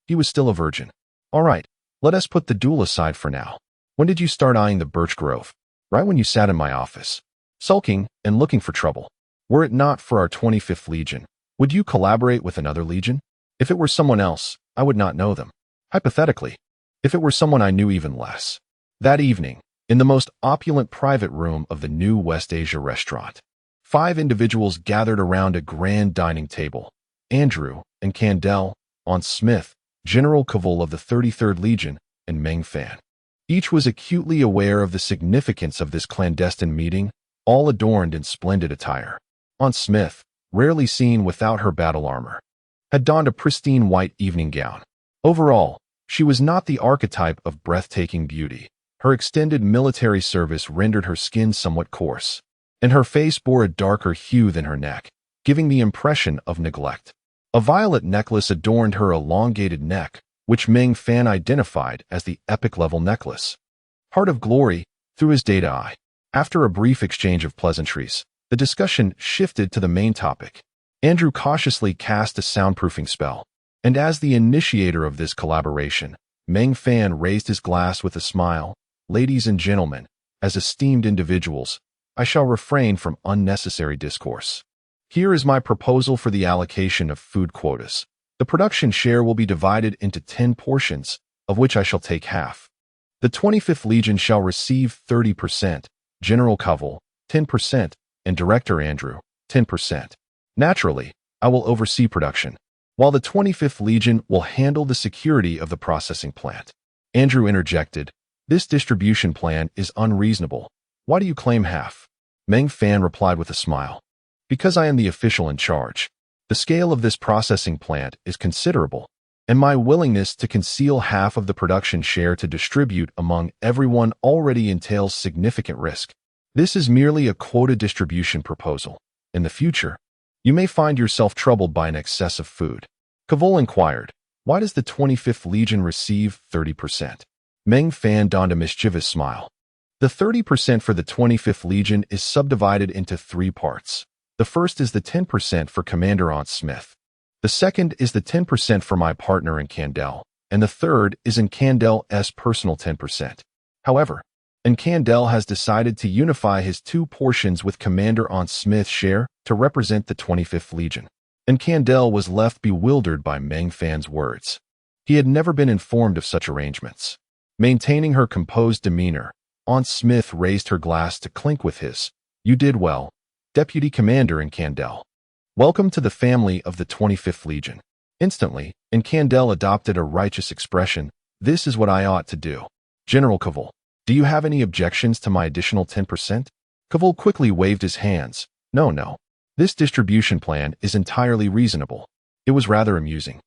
he was still a virgin. All right, let us put the duel aside for now. When did you start eyeing the birch grove? Right when you sat in my office, sulking and looking for trouble. Were it not for our 25th Legion, would you collaborate with another Legion? If it were someone else, I would not know them. Hypothetically, if it were someone I knew even less. That evening, in the most opulent private room of the new West Asia restaurant, 5 individuals gathered around a grand dining table. Andrew and Candel, Aunt Smith, General Cavil of the 33rd Legion, and Meng Fan. Each was acutely aware of the significance of this clandestine meeting, all adorned in splendid attire. Aunt Smith, rarely seen without her battle armor, had donned a pristine white evening gown. Overall, she was not the archetype of breathtaking beauty. Her extended military service rendered her skin somewhat coarse, and her face bore a darker hue than her neck, giving the impression of neglect. A violet necklace adorned her elongated neck, which Meng Fan identified as the epic-level necklace. Heart of Glory, through his data eye. After a brief exchange of pleasantries, the discussion shifted to the main topic. Andrew cautiously cast a soundproofing spell, and as the initiator of this collaboration, Meng Fan raised his glass with a smile. Ladies and gentlemen, as esteemed individuals, I shall refrain from unnecessary discourse. Here is my proposal for the allocation of food quotas. The production share will be divided into 10 portions, of which I shall take half. The 25th Legion shall receive 30%, General Cavil, 10%, and Director Andrew, 10%. Naturally, I will oversee production, while the 25th Legion will handle the security of the processing plant. Andrew interjected, "This distribution plan is unreasonable. Why do you claim half?" Meng Fan replied with a smile. "Because I am the official in charge. The scale of this processing plant is considerable, and my willingness to conceal half of the production share to distribute among everyone already entails significant risk. This is merely a quota distribution proposal. In the future, you may find yourself troubled by an excess of food." Cavil inquired, "Why does the 25th Legion receive 30%? Meng Fan donned a mischievous smile. The 30% for the 25th Legion is subdivided into 3 parts. The first is the 10% for Commander Aunt Smith. The second is the 10% for my partner in Candel, and the third is in Candel's personal 10%. However, Candel has decided to unify his 2 portions with Commander Aunt Smith's share to represent the 25th Legion. And Candel was left bewildered by Meng Fan's words. He had never been informed of such arrangements. Maintaining her composed demeanor, Aunt Smith raised her glass to clink with his. "You did well, Deputy Commander in Candel. Welcome to the family of the 25th Legion." Instantly, Candel adopted a righteous expression. "This is what I ought to do." General Cavil, Do you have any objections to my additional 10%? Cavol quickly waved his hands. No. This distribution plan is entirely reasonable. It was rather amusing.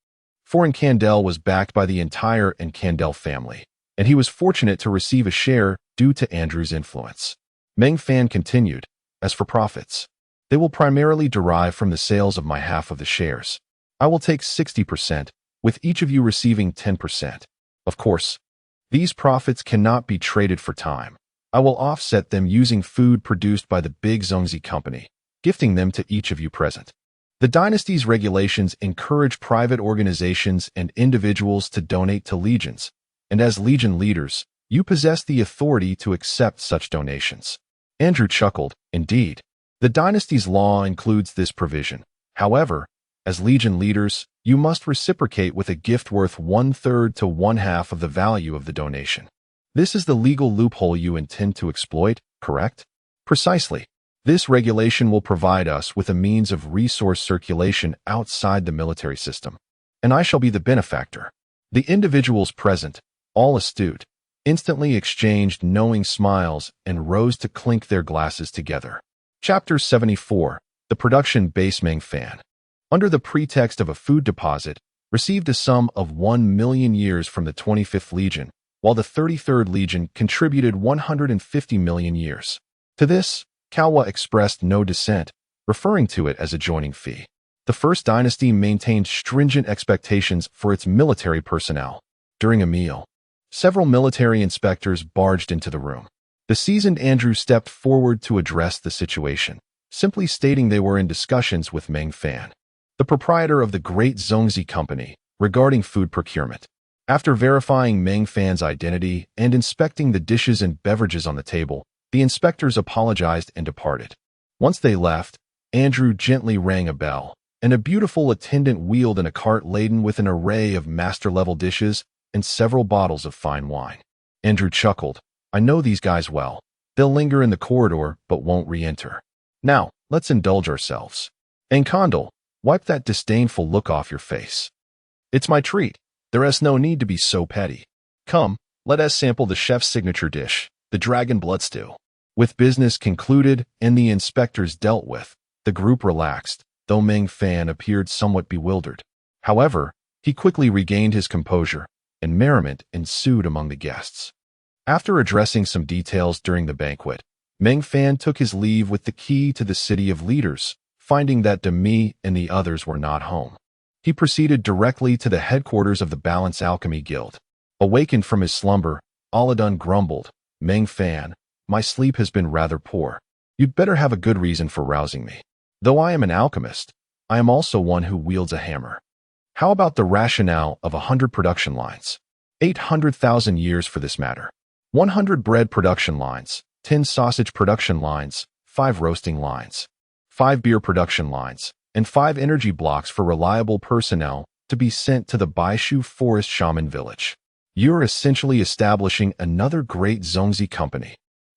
Foreign Candel was backed by the entire Candel family, and he was fortunate to receive a share due to Andrew's influence. Meng Fan continued, as for profits, they will primarily derive from the sales of my half of the shares. I will take 60%, with each of you receiving 10%. Of course, these profits cannot be traded for time. I will offset them using food produced by the big Zongzi company, gifting them to each of you present. The dynasty's regulations encourage private organizations and individuals to donate to legions, and as legion leaders, you possess the authority to accept such donations. Andrew chuckled. Indeed, the dynasty's law includes this provision. However, as legion leaders, you must reciprocate with a gift worth 1/3 to 1/2 of the value of the donation. This is the legal loophole you intend to exploit, correct? Precisely. This regulation will provide us with a means of resource circulation outside the military system, and I shall be the benefactor. The individuals present, all astute, instantly exchanged knowing smiles and rose to clink their glasses together. Chapter 74. The production base. Meng Fan, under the pretext of a food deposit, received a sum of 1,000,000 years from the 25th Legion, while the 33rd Legion contributed 150 million years. To this, Kawa expressed no dissent, referring to it as a joining fee. The First Dynasty maintained stringent expectations for its military personnel. During a meal, several military inspectors barged into the room. The seasoned Andrew stepped forward to address the situation, simply stating they were in discussions with Meng Fan, the proprietor of the Great Zongzi Company, regarding food procurement. After verifying Meng Fan's identity and inspecting the dishes and beverages on the table, the inspectors apologized and departed. Once they left, Andrew gently rang a bell, and a beautiful attendant wheeled in a cart laden with an array of master-level dishes and several bottles of fine wine. Andrew chuckled. I know these guys well. They'll linger in the corridor but won't re-enter. Now, let's indulge ourselves. Enkondel, wipe that disdainful look off your face. It's my treat. There is no need to be so petty. Come, let us sample the chef's signature dish, the dragon blood stew. With business concluded and the inspectors dealt with, the group relaxed, though Meng Fan appeared somewhat bewildered. However, he quickly regained his composure, and merriment ensued among the guests. After addressing some details during the banquet, Meng Fan took his leave with the key to the City of Leaders, finding that Demi and the others were not home. He proceeded directly to the headquarters of the Balance Alchemy Guild. Awakened from his slumber, Aladun grumbled, Meng Fan, my sleep has been rather poor. You'd better have a good reason for rousing me. Though I am an alchemist, I am also one who wields a hammer. How about the rationale of 100 production lines? 800,000 years for this matter. 100 bread production lines, 10 sausage production lines, 5 roasting lines, 5 beer production lines, and 5 energy blocks for reliable personnel to be sent to the Baishu Forest Shaman Village. You're essentially establishing another great Zongzi company.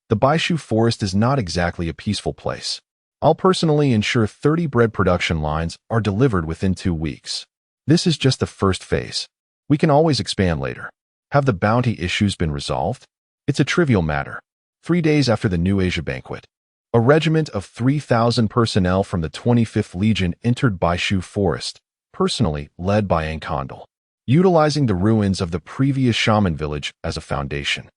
The Baishu Forest is not exactly a peaceful place. I'll personally ensure 30 bread production lines are delivered within 2 weeks. This is just the first phase. We can always expand later. Have the bounty issues been resolved? It's a trivial matter. 3 days after the New Asia banquet, a regiment of 3,000 personnel from the 25th Legion entered Baishu Forest, personally led by Enkondel, utilizing the ruins of the previous shaman village as a foundation.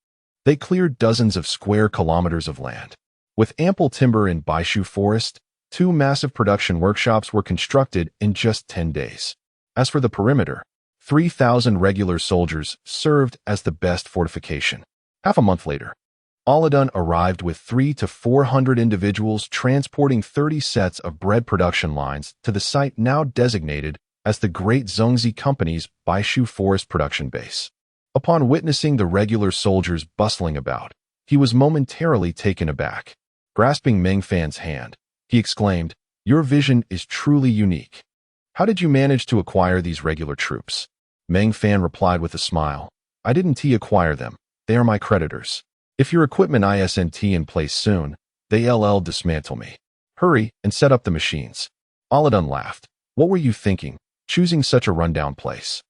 They cleared dozens of square kilometers of land. With ample timber in Baishu Forest, 2 massive production workshops were constructed in just 10 days. As for the perimeter, 3,000 regular soldiers served as the best fortification. Half a month later, Aladun arrived with 300 to 400 individuals transporting 30 sets of bread production lines to the site now designated as the Great Zongzi Company's Baishu Forest production base. Upon witnessing the regular soldiers bustling about, he was momentarily taken aback. Grasping Meng Fan's hand, he exclaimed, Your vision is truly unique. How did you manage to acquire these regular troops? Meng Fan replied with a smile, I didn't acquire them. They are my creditors. If your equipment isn't in place soon, they'll dismantle me. Hurry and set up the machines. Aladun laughed. What were you thinking, choosing such a rundown place?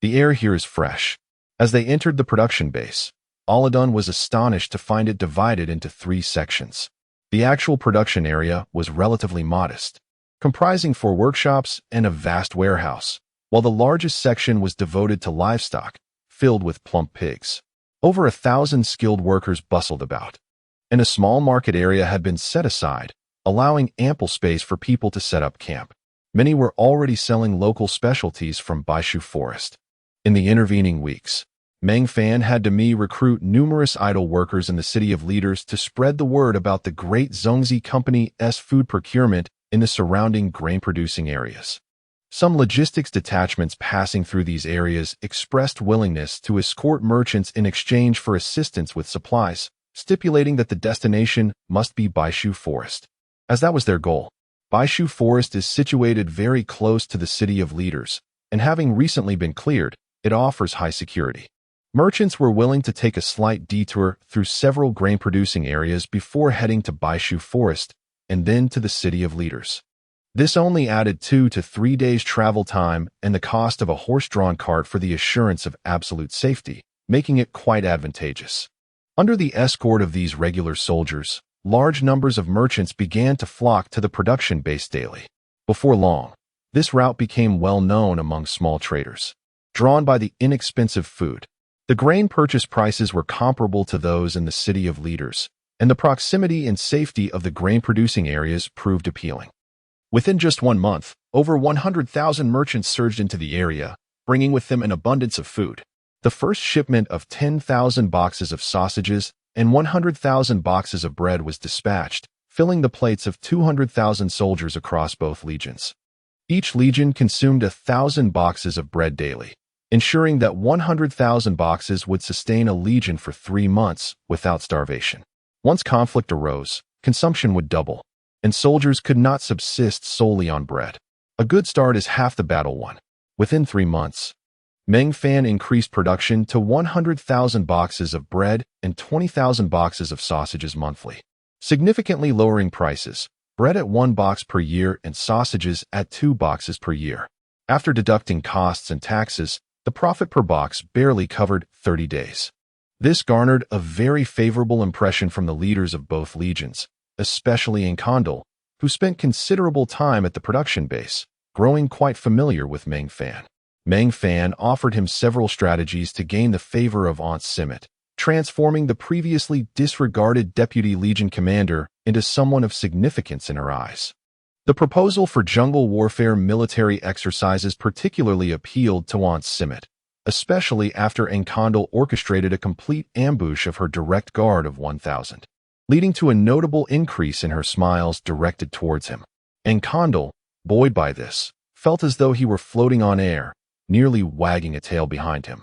The air here is fresh. As they entered the production base, Aladun was astonished to find it divided into 3 sections. The actual production area was relatively modest, comprising 4 workshops and a vast warehouse, while the largest section was devoted to livestock, filled with plump pigs. Over 1,000 skilled workers bustled about, and a small market area had been set aside, allowing ample space for people to set up camp. Many were already selling local specialties from Baishu Forest. In the intervening weeks, Meng Fan had to recruit numerous idle workers in the City of Leaders to spread the word about the great Zhongzi Company's food procurement in the surrounding grain-producing areas. Some logistics detachments passing through these areas expressed willingness to escort merchants in exchange for assistance with supplies, stipulating that the destination must be Baishu Forest, as that was their goal. Baishu Forest is situated very close to the City of Leaders, and having recently been cleared, it offers high security. Merchants were willing to take a slight detour through several grain-producing areas before heading to Baishu Forest and then to the City of Leaders. This only added 2 to 3 days travel time and the cost of a horse-drawn cart for the assurance of absolute safety, making it quite advantageous. Under the escort of these regular soldiers, large numbers of merchants began to flock to the production base daily. Before long, this route became well known among small traders. Drawn by the inexpensive food, the grain purchase prices were comparable to those in the City of Leaders, and the proximity and safety of the grain-producing areas proved appealing. Within just 1 month, over 100,000 merchants surged into the area, bringing with them an abundance of food. The first shipment of 10,000 boxes of sausages and 100,000 boxes of bread was dispatched, filling the plates of 200,000 soldiers across both legions. Each legion consumed 1,000 boxes of bread daily, ensuring that 100,000 boxes would sustain a legion for 3 months without starvation. Once conflict arose, consumption would double, and soldiers could not subsist solely on bread. A good start is half the battle won. Within 3 months, Meng Fan increased production to 100,000 boxes of bread and 20,000 boxes of sausages monthly, significantly lowering prices, bread at 1 box per year and sausages at 2 boxes per year. After deducting costs and taxes, the profit per box barely covered 30 days. This garnered a very favorable impression from the leaders of both legions, especially in Kandal, who spent considerable time at the production base, growing quite familiar with Meng Fan. Meng Fan offered him several strategies to gain the favor of Aunt Simmet, transforming the previously disregarded Deputy Legion Commander into someone of significance in her eyes. The proposal for jungle warfare military exercises particularly appealed to Aunt Simmet, especially after Enkandal orchestrated a complete ambush of her direct guard of 1,000, leading to a notable increase in her smiles directed towards him. Enkandal, buoyed by this, felt as though he were floating on air, nearly wagging a tail behind him.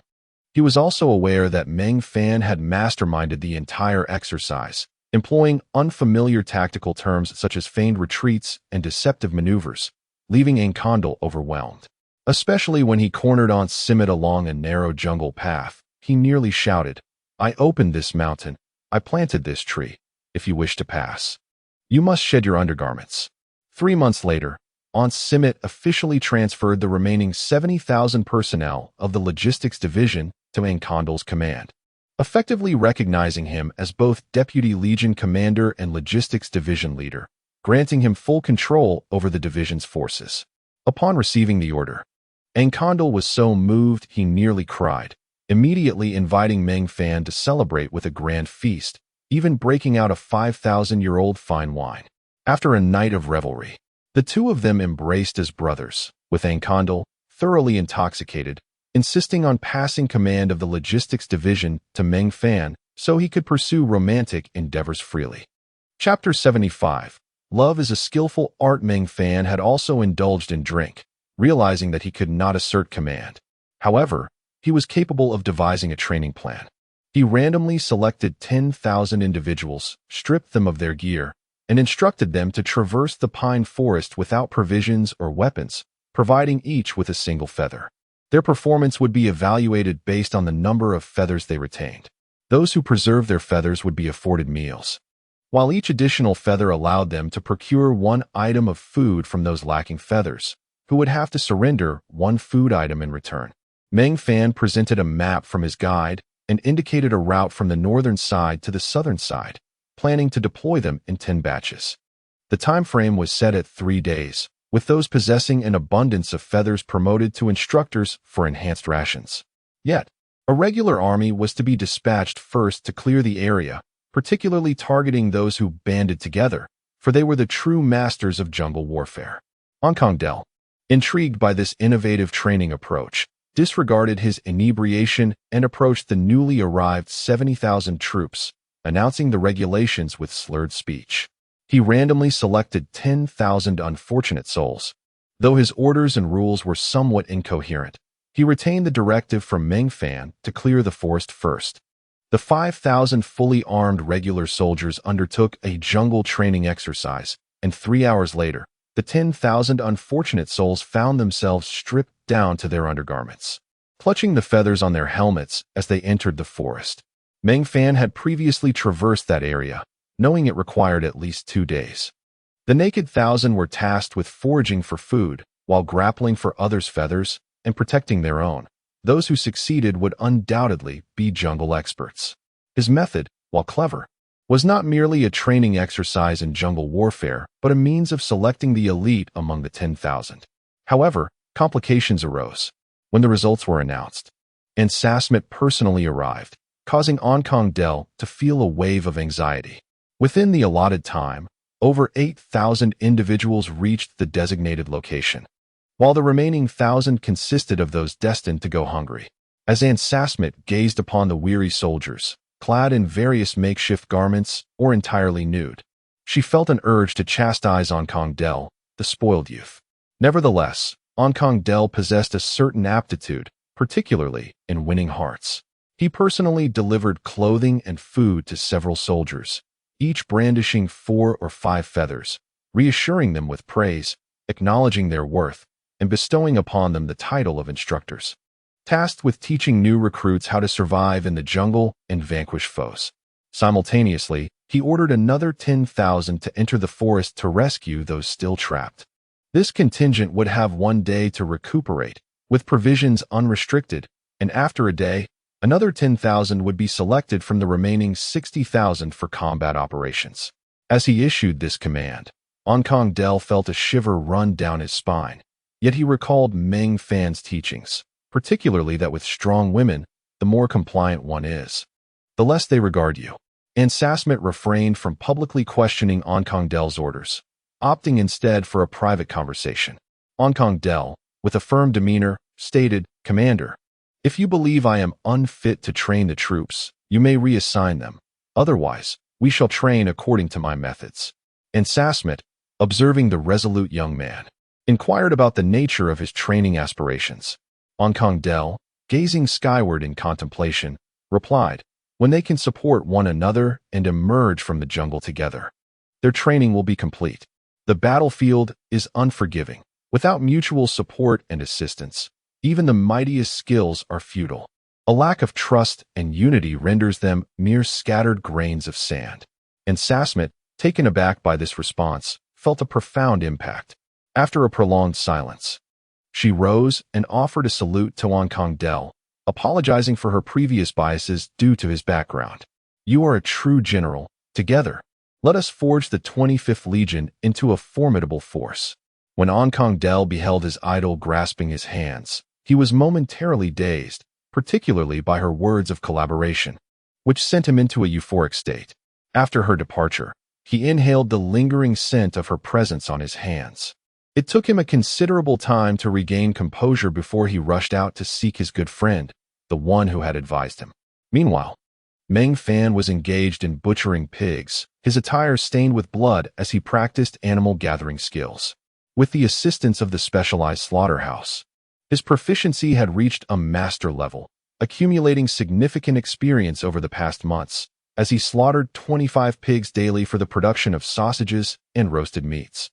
He was also aware that Meng Fan had masterminded the entire exercise, employing unfamiliar tactical terms such as feigned retreats and deceptive maneuvers, leaving Enkandal overwhelmed. Especially when he cornered Aunt Simmet along a narrow jungle path, he nearly shouted, "I opened this mountain, I planted this tree. If you wish to pass, you must shed your undergarments." 3 months later, Aunt Simmet officially transferred the remaining 70,000 personnel of the Logistics Division to Enkandal's command, effectively recognizing him as both Deputy Legion Commander and Logistics Division Leader, granting him full control over the division's forces. Upon receiving the order, Enkandal was so moved he nearly cried, immediately inviting Meng Fan to celebrate with a grand feast, even breaking out a 5,000-year-old fine wine. After a night of revelry, the two of them embraced as brothers, with Enkandal, thoroughly intoxicated, insisting on passing command of the Logistics Division to Meng Fan so he could pursue romantic endeavors freely. Chapter 75. Love is a skillful art. Meng Fan had also indulged in drink, realizing that he could not assert command. However, he was capable of devising a training plan. He randomly selected 10,000 individuals, stripped them of their gear, and instructed them to traverse the pine forest without provisions or weapons, providing each with a single feather. Their performance would be evaluated based on the number of feathers they retained. Those who preserved their feathers would be afforded meals, while each additional feather allowed them to procure 1 item of food from those lacking feathers, who would have to surrender 1 food item in return. Meng Fan presented a map from his guide, and indicated a route from the northern side to the southern side, planning to deploy them in 10 batches. The time frame was set at 3 days, with those possessing an abundance of feathers promoted to instructors for enhanced rations. Yet, a regular army was to be dispatched first to clear the area, particularly targeting those who banded together, for they were the true masters of jungle warfare. Del, intrigued by this innovative training approach, disregarded his inebriation and approached the newly arrived 70,000 troops, announcing the regulations with slurred speech. He randomly selected 10,000 unfortunate souls. Though his orders and rules were somewhat incoherent, he retained the directive from Meng Fan to clear the forest first. The 5,000 fully armed regular soldiers undertook a jungle training exercise, and 3 hours later, the 10,000 unfortunate souls found themselves stripped down to their undergarments, clutching the feathers on their helmets as they entered the forest. Meng Fan had previously traversed that area, knowing it required at least 2 days. The naked 1,000 were tasked with foraging for food, while grappling for others' feathers and protecting their own. Those who succeeded would undoubtedly be jungle experts. His method, while clever, was not merely a training exercise in jungle warfare, but a means of selecting the elite among the 10,000. However, complications arose. When the results were announced, and Sasmit personally arrived, causing Del to feel a wave of anxiety. Within the allotted time, over 8,000 individuals reached the designated location, while the remaining 1,000 consisted of those destined to go hungry. As Sasmit gazed upon the weary soldiers, clad in various makeshift garments or entirely nude, she felt an urge to chastise Del, the spoiled youth. Nevertheless, Del possessed a certain aptitude, particularly in winning hearts. He personally delivered clothing and food to several soldiers, each brandishing 4 or 5 feathers, reassuring them with praise, acknowledging their worth, and bestowing upon them the title of instructors, tasked with teaching new recruits how to survive in the jungle and vanquish foes. Simultaneously, he ordered another 10,000 to enter the forest to rescue those still trapped. This contingent would have 1 day to recuperate, with provisions unrestricted, and after a day, another 10,000 would be selected from the remaining 60,000 for combat operations. As he issued this command, Del felt a shiver run down his spine, yet he recalled Meng Fan's teachings, particularly that with strong women, the more compliant one is, the less they regard you. And Sasmit refrained from publicly questioning Del's orders, opting instead for a private conversation. Del, with a firm demeanor, stated, "Commander, if you believe I am unfit to train the troops, you may reassign them. Otherwise, we shall train according to my methods." And Sasmit, observing the resolute young man, inquired about the nature of his training aspirations. Del, gazing skyward in contemplation, replied, "When they can support one another and emerge from the jungle together, their training will be complete. The battlefield is unforgiving. Without mutual support and assistance, even the mightiest skills are futile. A lack of trust and unity renders them mere scattered grains of sand." And Sasmit, taken aback by this response, felt a profound impact. After a prolonged silence, she rose and offered a salute to Del, apologizing for her previous biases due to his background. "You are a true general. Together, let us forge the 25th Legion into a formidable force." When Del beheld his idol grasping his hands, he was momentarily dazed, particularly by her words of collaboration, which sent him into a euphoric state. After her departure, he inhaled the lingering scent of her presence on his hands. It took him a considerable time to regain composure before he rushed out to seek his good friend, the one who had advised him. Meanwhile, Meng Fan was engaged in butchering pigs, his attire stained with blood as he practiced animal gathering skills. With the assistance of the specialized slaughterhouse, his proficiency had reached a master level, accumulating significant experience over the past months, as he slaughtered 25 pigs daily for the production of sausages and roasted meats.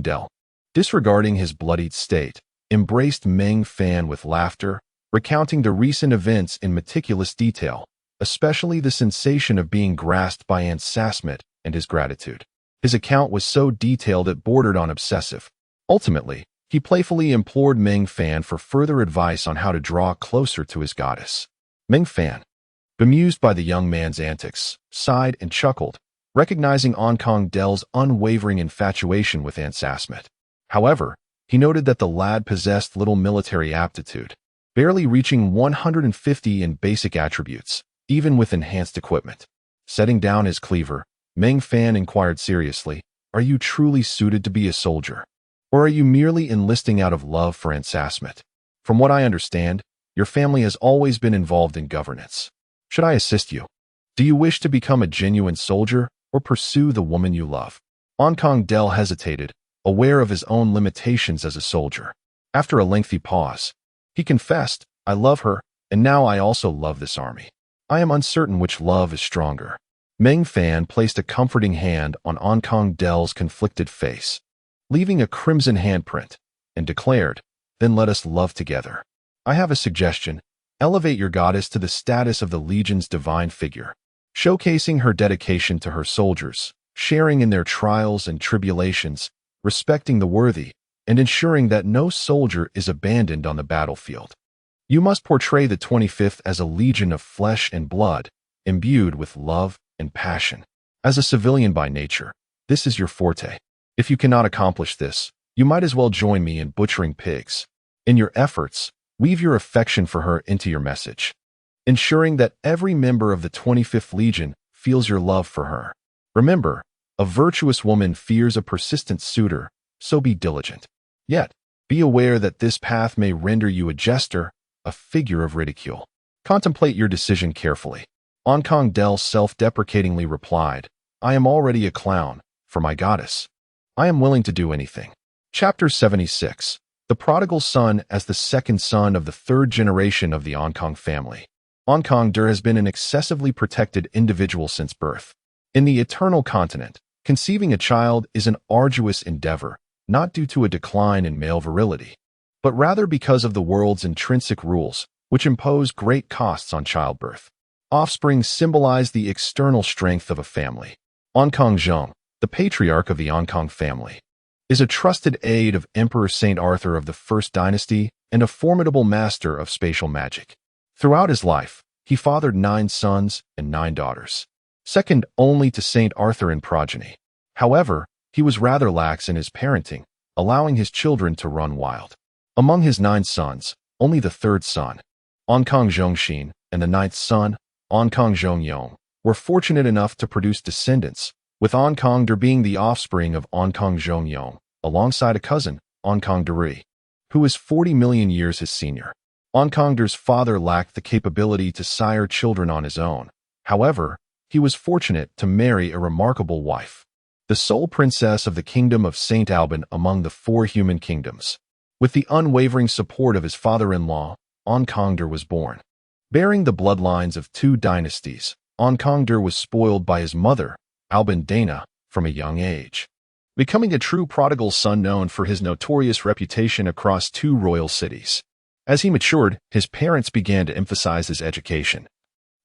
Del, disregarding his bloodied state, embraced Meng Fan with laughter, recounting the recent events in meticulous detail, especially the sensation of being grasped by Sasmit and his gratitude. His account was so detailed it bordered on obsessive. Ultimately, he playfully implored Meng Fan for further advice on how to draw closer to his goddess. Meng Fan, Bemused by the young man's antics, sighed and chuckled, recognizing Ankang Del's unwavering infatuation with Ansasmet. However, he noted that the lad possessed little military aptitude, barely reaching 150 in basic attributes, even with enhanced equipment. Setting down his cleaver, Meng Fan inquired seriously, "Are you truly suited to be a soldier? Or are you merely enlisting out of love for Ansasmet? From what I understand, your family has always been involved in governance. Should I assist you? Do you wish to become a genuine soldier or pursue the woman you love?" Ankang Del hesitated, aware of his own limitations as a soldier. After a lengthy pause, he confessed, "I love her, and now I also love this army. I am uncertain which love is stronger." Meng Fan placed a comforting hand on Ankang Del's conflicted face, leaving a crimson handprint, and declared, "Then let us love together. I have a suggestion. Elevate your goddess to the status of the Legion's divine figure, showcasing her dedication to her soldiers, sharing in their trials and tribulations, respecting the worthy, and ensuring that no soldier is abandoned on the battlefield. You must portray the 25th as a legion of flesh and blood, imbued with love and passion. As a civilian by nature, this is your forte. If you cannot accomplish this, you might as well join me in butchering pigs. In your efforts, weave your affection for her into your message, ensuring that every member of the 25th Legion feels your love for her. Remember, a virtuous woman fears a persistent suitor, so be diligent. Yet, be aware that this path may render you a jester, a figure of ridicule. Contemplate your decision carefully." Ankang Del self-deprecatingly replied, "I am already a clown, for my goddess. I am willing to do anything." Chapter 76. The Prodigal Son as the second son of the third generation of the Ankang family. Ankang has been an excessively protected individual since birth. In the Eternal Continent, conceiving a child is an arduous endeavor, not due to a decline in male virility, but rather because of the world's intrinsic rules, which impose great costs on childbirth. Offspring symbolize the external strength of a family. Ankang Zheng, the patriarch of the Ankang family, is a trusted aide of Emperor Saint Arthur of the First Dynasty and a formidable master of spatial magic. Throughout his life, he fathered 9 sons and 9 daughters, second only to Saint Arthur in progeny. However, he was rather lax in his parenting, allowing his children to run wild. Among his 9 sons, only the third son, Ankang Zhongxin, and the 9th son, Ankang Zhongyong, were fortunate enough to produce descendants, with Ankang being the offspring of Ankang Zhongyong, alongside a cousin, Ankang Ri, who is 40 million years his senior. Ankang's father lacked the capability to sire children on his own. However, he was fortunate to marry a remarkable wife, the sole princess of the kingdom of Saint Alban among the 4 human kingdoms. With the unwavering support of his father-in-law, Ankang was born. Bearing the bloodlines of 2 dynasties, Ankang was spoiled by his mother, Alban Dana, from a young age, becoming a true prodigal son known for his notorious reputation across 2 royal cities. As he matured, his parents began to emphasize his education,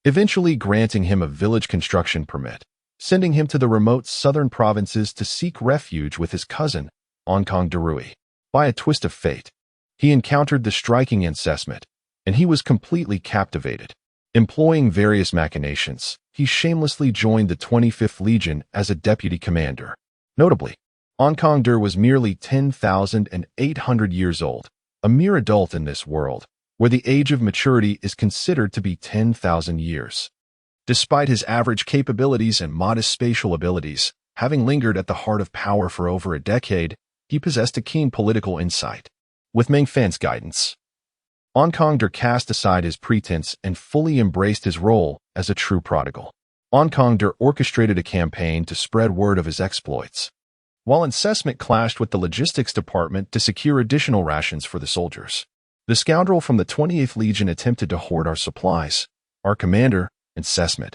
eventually granting him a village construction permit, sending him to the remote southern provinces to seek refuge with his cousin, Ankang Darui. By a twist of fate, he encountered the striking Ansasmet, and he was completely captivated. Employing various machinations, he shamelessly joined the 25th Legion as a deputy commander. Notably, Ankang was merely 10,800 years old, a mere adult in this world, where the age of maturity is considered to be 10,000 years. Despite his average capabilities and modest spatial abilities, having lingered at the heart of power for over a decade, he possessed a keen political insight. With Meng Fan's guidance, Ankang cast aside his pretense and fully embraced his role as a true prodigal. Ankang orchestrated a campaign to spread word of his exploits, while Ansasmet clashed with the logistics department to secure additional rations for the soldiers. The scoundrel from the 28th Legion attempted to hoard our supplies. Our commander, Ansasmet,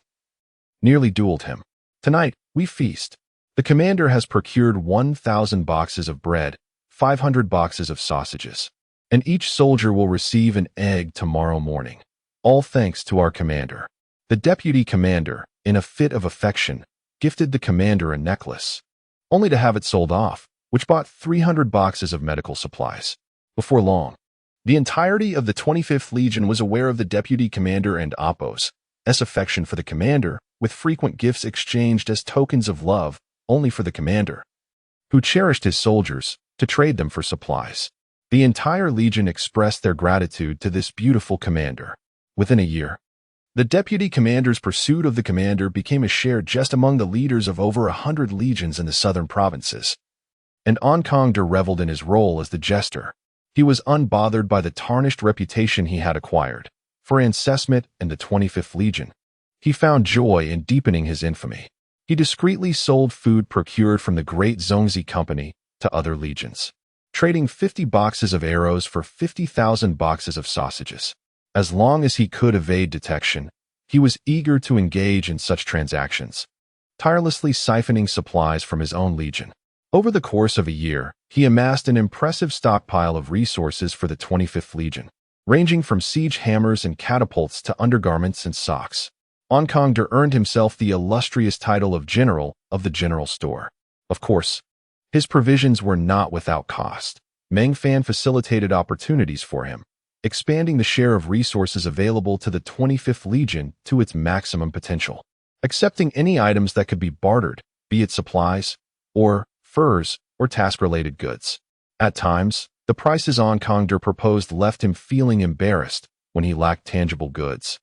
nearly dueled him. Tonight, we feast. The commander has procured 1,000 boxes of bread, 500 boxes of sausages, and each soldier will receive an egg tomorrow morning. All thanks to our commander. The deputy commander, in a fit of affection, gifted the commander a necklace, only to have it sold off, which bought 300 boxes of medical supplies. Before long, the entirety of the 25th Legion was aware of the deputy commander and Oppos, affection for the commander, with frequent gifts exchanged as tokens of love only for the commander, who cherished his soldiers, to trade them for supplies. The entire legion expressed their gratitude to this beautiful commander. Within a year, the deputy commander's pursuit of the commander became a shared jest among the leaders of over 100 legions in the southern provinces, and Ankangder reveled in his role as the jester. He was unbothered by the tarnished reputation he had acquired. For Ancesmet and the 25th Legion, he found joy in deepening his infamy. He discreetly sold food procured from the Great Zongzi Company to other legions, trading 50 boxes of arrows for 50,000 boxes of sausages. As long as he could evade detection, he was eager to engage in such transactions, tirelessly siphoning supplies from his own legion. Over the course of a year, he amassed an impressive stockpile of resources for the 25th Legion, ranging from siege hammers and catapults to undergarments and socks. Ankangder earned himself the illustrious title of General of the General Store. Of course, his provisions were not without cost. Meng Fan facilitated opportunities for him, expanding the share of resources available to the 25th Legion to its maximum potential, accepting any items that could be bartered, be it supplies, or furs, or task-related goods. At times, the prices Ankangder proposed left him feeling embarrassed when he lacked tangible goods.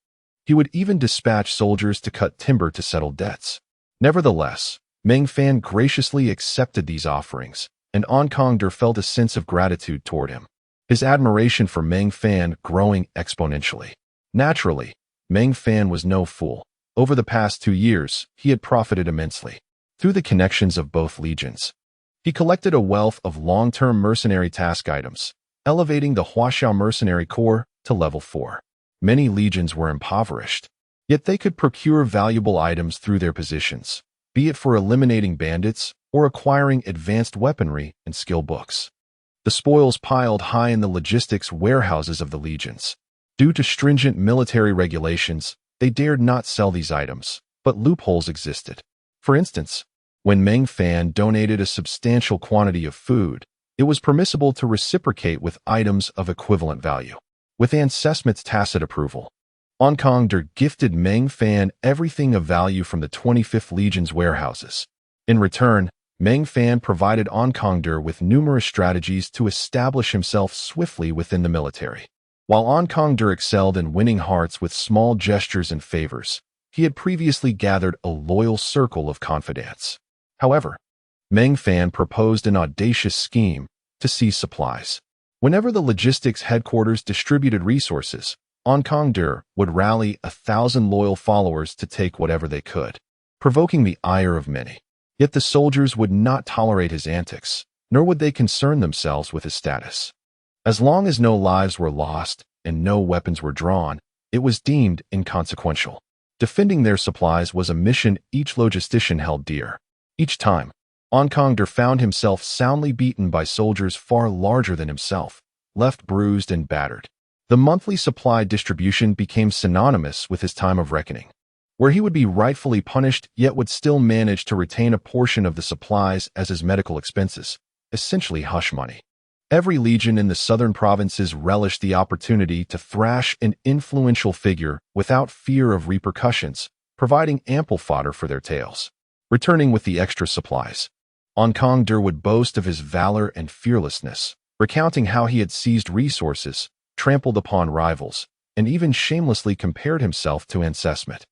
He would even dispatch soldiers to cut timber to settle debts. Nevertheless, Meng Fan graciously accepted these offerings, and Ankangder felt a sense of gratitude toward him, his admiration for Meng Fan growing exponentially. Naturally, Meng Fan was no fool. Over the past 2 years, he had profited immensely through the connections of both legions. He collected a wealth of long-term mercenary task items, elevating the Huaxiao Mercenary Corps to level 4. Many legions were impoverished, yet they could procure valuable items through their positions, be it for eliminating bandits or acquiring advanced weaponry and skill books. The spoils piled high in the logistics warehouses of the legions. Due to stringent military regulations, they dared not sell these items, but loopholes existed. For instance, when Meng Fan donated a substantial quantity of food, it was permissible to reciprocate with items of equivalent value. With Ancesmet's tacit approval, Ankangder gifted Meng Fan everything of value from the 25th Legion's warehouses. In return, Meng Fan provided Ankangder with numerous strategies to establish himself swiftly within the military. While Ankangder excelled in winning hearts with small gestures and favors, he had previously gathered a loyal circle of confidants. However, Meng Fan proposed an audacious scheme to seize supplies. Whenever the logistics headquarters distributed resources, Ankangder would rally 1,000 loyal followers to take whatever they could, provoking the ire of many. Yet the soldiers would not tolerate his antics, nor would they concern themselves with his status. As long as no lives were lost and no weapons were drawn, it was deemed inconsequential. Defending their supplies was a mission each logistician held dear. Each time, Ankangder found himself soundly beaten by soldiers far larger than himself, left bruised and battered. The monthly supply distribution became synonymous with his time of reckoning, where he would be rightfully punished yet would still manage to retain a portion of the supplies as his medical expenses, essentially hush money. Every legion in the southern provinces relished the opportunity to thrash an influential figure without fear of repercussions, providing ample fodder for their tales. Returning with the extra supplies, Ankangder would boast of his valor and fearlessness, recounting how he had seized resources, trampled upon rivals, and even shamelessly compared himself to Ancesmet.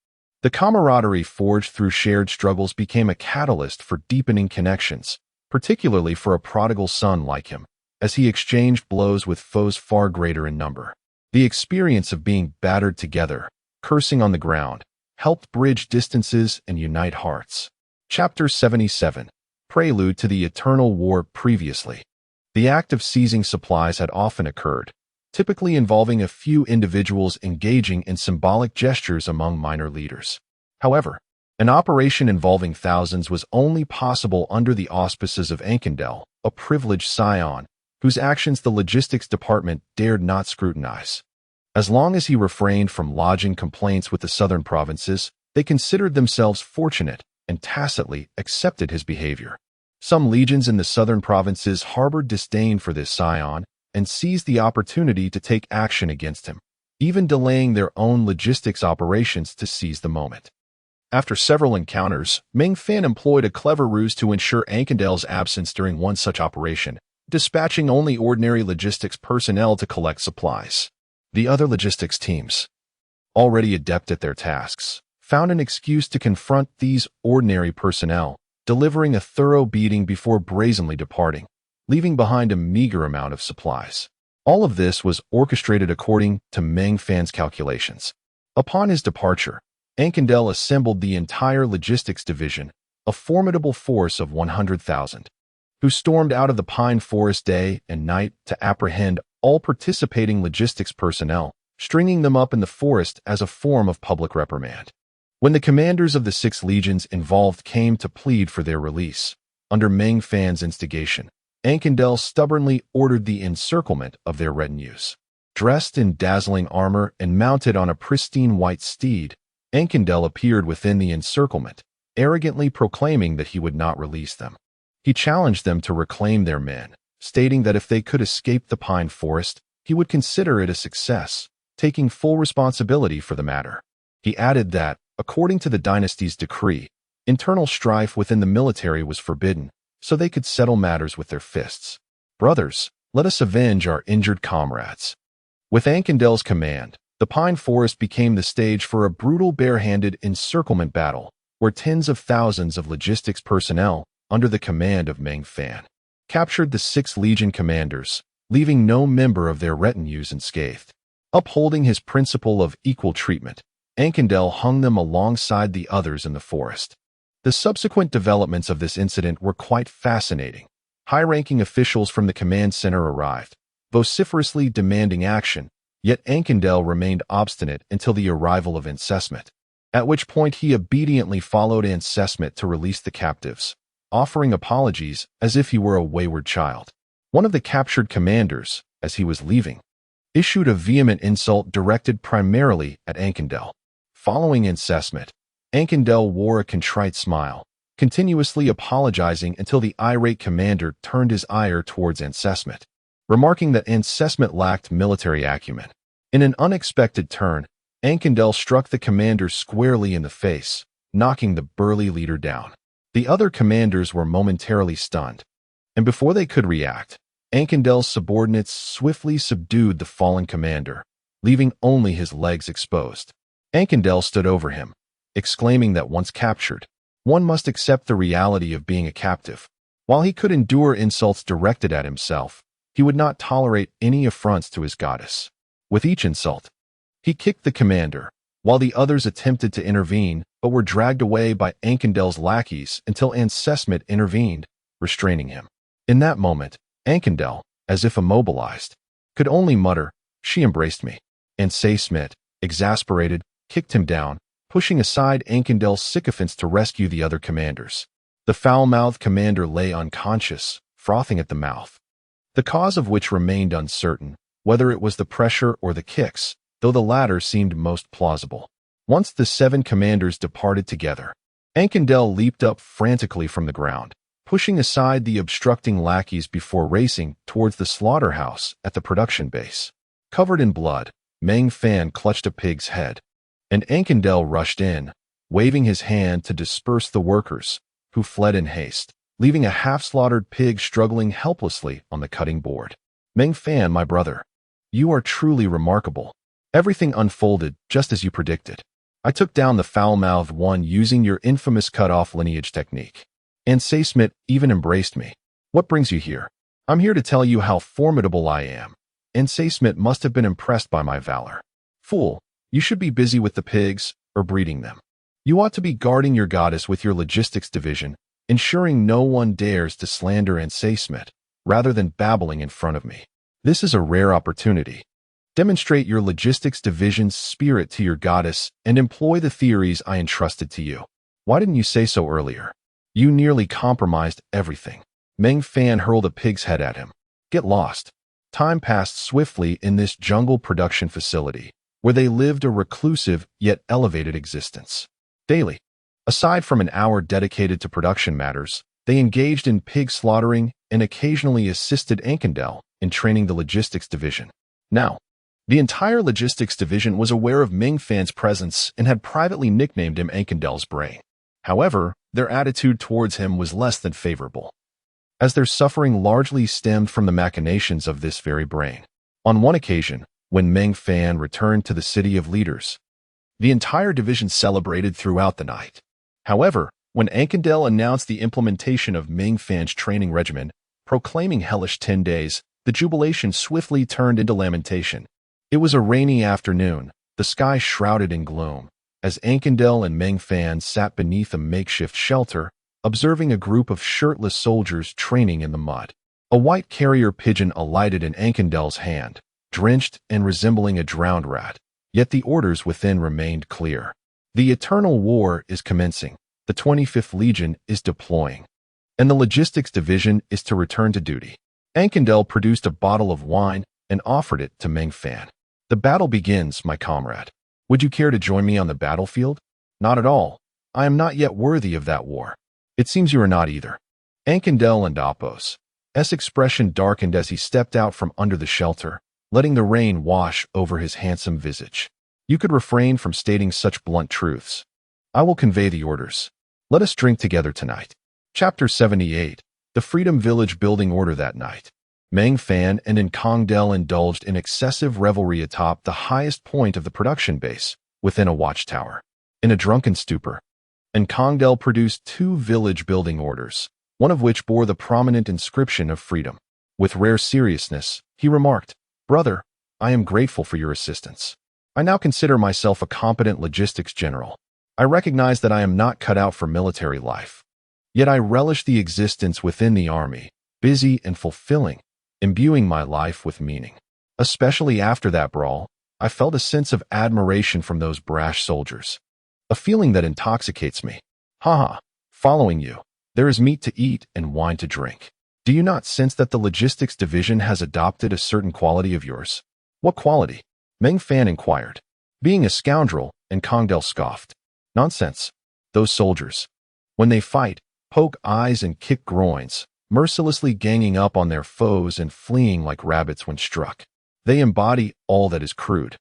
The camaraderie forged through shared struggles became a catalyst for deepening connections, particularly for a prodigal son like him, as he exchanged blows with foes far greater in number. The experience of being battered together, cursing on the ground, helped bridge distances and unite hearts. Chapter 77. Prelude to the Eternal War. Previously, the act of seizing supplies had often occurred, typically involving a few individuals engaging in symbolic gestures among minor leaders. However, an operation involving thousands was only possible under the auspices of Ankandel, a privileged scion, whose actions the logistics department dared not scrutinize. As long as he refrained from lodging complaints with the southern provinces, they considered themselves fortunate and tacitly accepted his behavior. Some legions in the southern provinces harbored disdain for this scion and seized the opportunity to take action against him, even delaying their own logistics operations to seize the moment. After several encounters, Meng Fan employed a clever ruse to ensure Ankendel's absence during one such operation, dispatching only ordinary logistics personnel to collect supplies. The other logistics teams, already adept at their tasks, found an excuse to confront these ordinary personnel, delivering a thorough beating before brazenly departing, leaving behind a meager amount of supplies. All of this was orchestrated according to Meng Fan's calculations. Upon his departure, Ankendel assembled the entire logistics division, a formidable force of 100,000, who stormed out of the pine forest day and night to apprehend all participating logistics personnel, stringing them up in the forest as a form of public reprimand. When the commanders of the 6 legions involved came to plead for their release, under Meng Fan's instigation, Ankendel stubbornly ordered the encirclement of their retinues. Dressed in dazzling armor and mounted on a pristine white steed, Ankendel appeared within the encirclement, arrogantly proclaiming that he would not release them. He challenged them to reclaim their men, stating that if they could escape the pine forest, he would consider it a success, taking full responsibility for the matter. He added that, according to the dynasty's decree, internal strife within the military was forbidden, so they could settle matters with their fists. Brothers, let us avenge our injured comrades. With Ankendel's command, the pine forest became the stage for a brutal bare-handed encirclement battle, where tens of thousands of logistics personnel, under the command of Meng Fan, captured the 6 legion commanders, leaving no member of their retinues unscathed. Upholding his principle of equal treatment, Ankendel hung them alongside the others in the forest. The subsequent developments of this incident were quite fascinating. High-ranking officials from the command center arrived, vociferously demanding action, yet Ankendel remained obstinate until the arrival of Ancesmet, at which point he obediently followed Ancesmet to release the captives, offering apologies as if he were a wayward child. One of the captured commanders, as he was leaving, issued a vehement insult directed primarily at Ankendel. Following Ancesmet, Ankendel wore a contrite smile, continuously apologizing until the irate commander turned his ire towards Ancesmet, remarking that Ancesmet lacked military acumen. In an unexpected turn, Ankendel struck the commander squarely in the face, knocking the burly leader down. The other commanders were momentarily stunned, and before they could react, Ankendel's subordinates swiftly subdued the fallen commander, leaving only his legs exposed. Ankendel stood over him, exclaiming that once captured, one must accept the reality of being a captive. While he could endure insults directed at himself, he would not tolerate any affronts to his goddess. With each insult, he kicked the commander, while the others attempted to intervene but were dragged away by Ankendel's lackeys until Ancesmet intervened, restraining him. In that moment, Ankendel, as if immobilized, could only mutter, "She embraced me." Ancesmet, exasperated, kicked him down, pushing aside Ankendel's sycophants to rescue the other commanders. The foul-mouthed commander lay unconscious, frothing at the mouth, the cause of which remained uncertain, whether it was the pressure or the kicks, though the latter seemed most plausible. Once the 7 commanders departed together, Ankendel leaped up frantically from the ground, pushing aside the obstructing lackeys before racing towards the slaughterhouse at the production base. Covered in blood, Meng Fan clutched a pig's head, and Ankendel rushed in, waving his hand to disperse the workers, who fled in haste, leaving a half-slaughtered pig struggling helplessly on the cutting board. "Meng Fan, my brother, you are truly remarkable. Everything unfolded just as you predicted. I took down the foul-mouthed one using your infamous cut-off lineage technique. Ancesmet even embraced me. What brings you here?" "I'm here to tell you how formidable I am. Ancesmet must have been impressed by my valor." "Fool, you should be busy with the pigs, or breeding them. You ought to be guarding your goddess with your logistics division, ensuring no one dares to slander Ancesmet, rather than babbling in front of me. This is a rare opportunity. Demonstrate your logistics division's spirit to your goddess and employ the theories I entrusted to you. Why didn't you say so earlier? You nearly compromised everything." Meng Fan hurled a pig's head at him. "Get lost." Time passed swiftly in this jungle production facility, where they lived a reclusive yet elevated existence. Daily, aside from an hour dedicated to production matters, they engaged in pig slaughtering and occasionally assisted Ankendel in training the logistics division. Now, The entire logistics division was aware of Meng Fan's presence and had privately nicknamed him Ankendel's brain. However, their attitude towards him was less than favorable, as their suffering largely stemmed from the machinations of this very brain. On one occasion, when Meng Fan returned to the City of Leaders, the entire division celebrated throughout the night. However, when Ankendel announced the implementation of Meng Fan's training regimen, proclaiming hellish 10 days, the jubilation swiftly turned into lamentation. It was a rainy afternoon, the sky shrouded in gloom, as Ankendel and Meng Fan sat beneath a makeshift shelter, observing a group of shirtless soldiers training in the mud. A white carrier pigeon alighted in Ankendel's hand, drenched and resembling a drowned rat, yet the orders within remained clear. The eternal war is commencing, the 25th Legion is deploying, and the logistics division is to return to duty. Ankendel produced a bottle of wine and offered it to Meng Fan. The battle begins, my comrade. Would you care to join me on the battlefield? Not at all. I am not yet worthy of that war. It seems you are not either. Ankendel and Apos' expression darkened as he stepped out from under the shelter, letting the rain wash over his handsome visage. You could refrain from stating such blunt truths. I will convey the orders. Let us drink together tonight. Chapter 78. The Freedom Village Building Order. That night, Meng Fan and Ankendel indulged in excessive revelry atop the highest point of the production base, within a watchtower. In a drunken stupor, Ankendel produced 2 village building orders, one of which bore the prominent inscription of freedom. With rare seriousness, he remarked, "Brother, I am grateful for your assistance. I now consider myself a competent logistics general. I recognize that I am not cut out for military life. Yet I relish the existence within the army, busy and fulfilling, imbuing my life with meaning. Especially after that brawl, I felt a sense of admiration from those brash soldiers. A feeling that intoxicates me. Haha, following you, there is meat to eat and wine to drink. Do you not sense that the logistics division has adopted a certain quality of yours?" "What quality?" Meng Fan inquired. Being a scoundrel, Ankendel scoffed. "Nonsense. Those soldiers, when they fight, poke eyes and kick groins, mercilessly ganging up on their foes and fleeing like rabbits when struck. They embody all that is crude.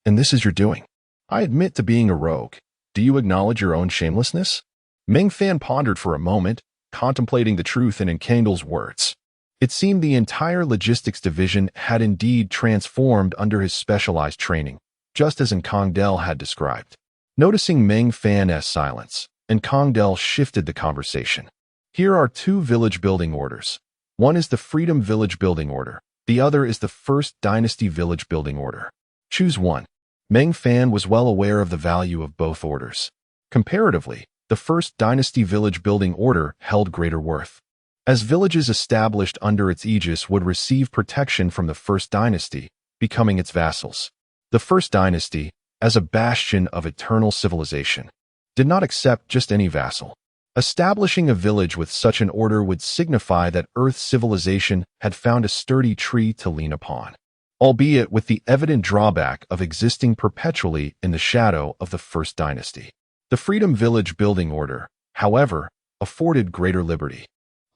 And this is your doing. I admit to being a rogue. Do you acknowledge your own shamelessness?" Meng Fan pondered for a moment, contemplating the truth in Ankendel's words. It seemed the entire logistics division had indeed transformed under his specialized training, just as Ankendel had described. Noticing Meng Fan's silence, Ankendel shifted the conversation. "Here are 2 village building orders. One is the Freedom Village Building Order. The other is the First Dynasty Village Building Order. Choose one." Meng Fan was well aware of the value of both orders. Comparatively, the First Dynasty Village Building Order held greater worth, as villages established under its aegis would receive protection from the First Dynasty, becoming its vassals. The First Dynasty, as a bastion of eternal civilization, did not accept just any vassal. Establishing a village with such an order would signify that Earth's civilization had found a sturdy tree to lean upon, albeit with the evident drawback of existing perpetually in the shadow of the First Dynasty. The Freedom Village Building Order, however, afforded greater liberty,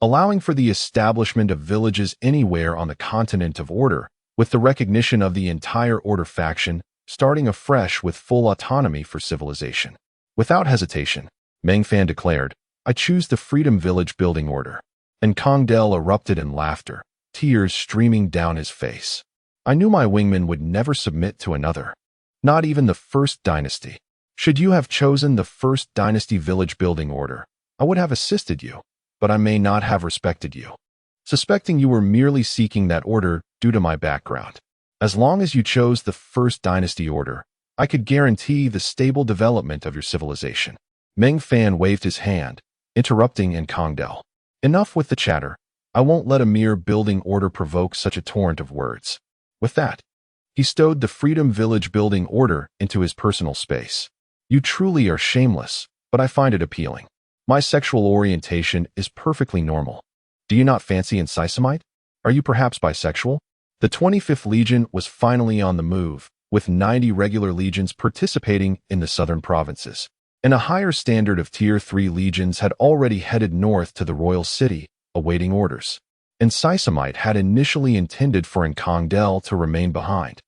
allowing for the establishment of villages anywhere on the continent of Order, with the recognition of the entire Order faction starting afresh with full autonomy for civilization. Without hesitation, Meng Fan declared, "I choose the Freedom Village Building Order." Ankendel erupted in laughter, tears streaming down his face. "I knew my wingman would never submit to another, not even the First Dynasty. Should you have chosen the First Dynasty Village Building Order, I would have assisted you, but I may not have respected you, suspecting you were merely seeking that order due to my background. As long as you chose the First Dynasty Order, I could guarantee the stable development of your civilization." Meng Fan waved his hand, interrupting Ankendel. "Enough with the chatter. I won't let a mere building order provoke such a torrent of words." With that, he stowed the Freedom Village Building Order into his personal space. "You truly are shameless, but I find it appealing. My sexual orientation is perfectly normal. Do you not fancy Incisomite? Are you perhaps bisexual?" The 25th Legion was finally on the move, with 90 regular legions participating in the southern provinces, and a higher standard of Tier 3 legions had already headed north to the royal city, awaiting orders. Incisomite had initially intended for Ankendel to remain behind,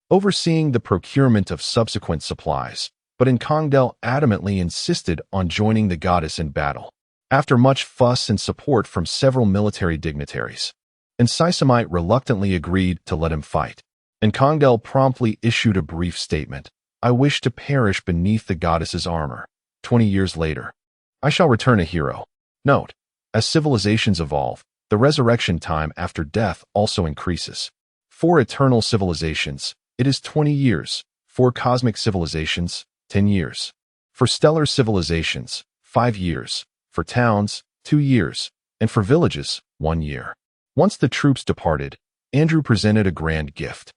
overseeing the procurement of subsequent supplies, but Nkongdel adamantly insisted on joining the goddess in battle. After much fuss and support from several military dignitaries, Ensisamite reluctantly agreed to let him fight. Nkongdel promptly issued a brief statement. I wish to perish beneath the goddess's armor. 20 years later, I shall return a hero. Note, as civilizations evolve, the resurrection time after death also increases. For eternal civilizations, it is 20 years. For cosmic civilizations, 10 years. For stellar civilizations, 5 years. For towns, 2 years. And for villages, 1 year. Once the troops departed, Andrew presented a grand gift.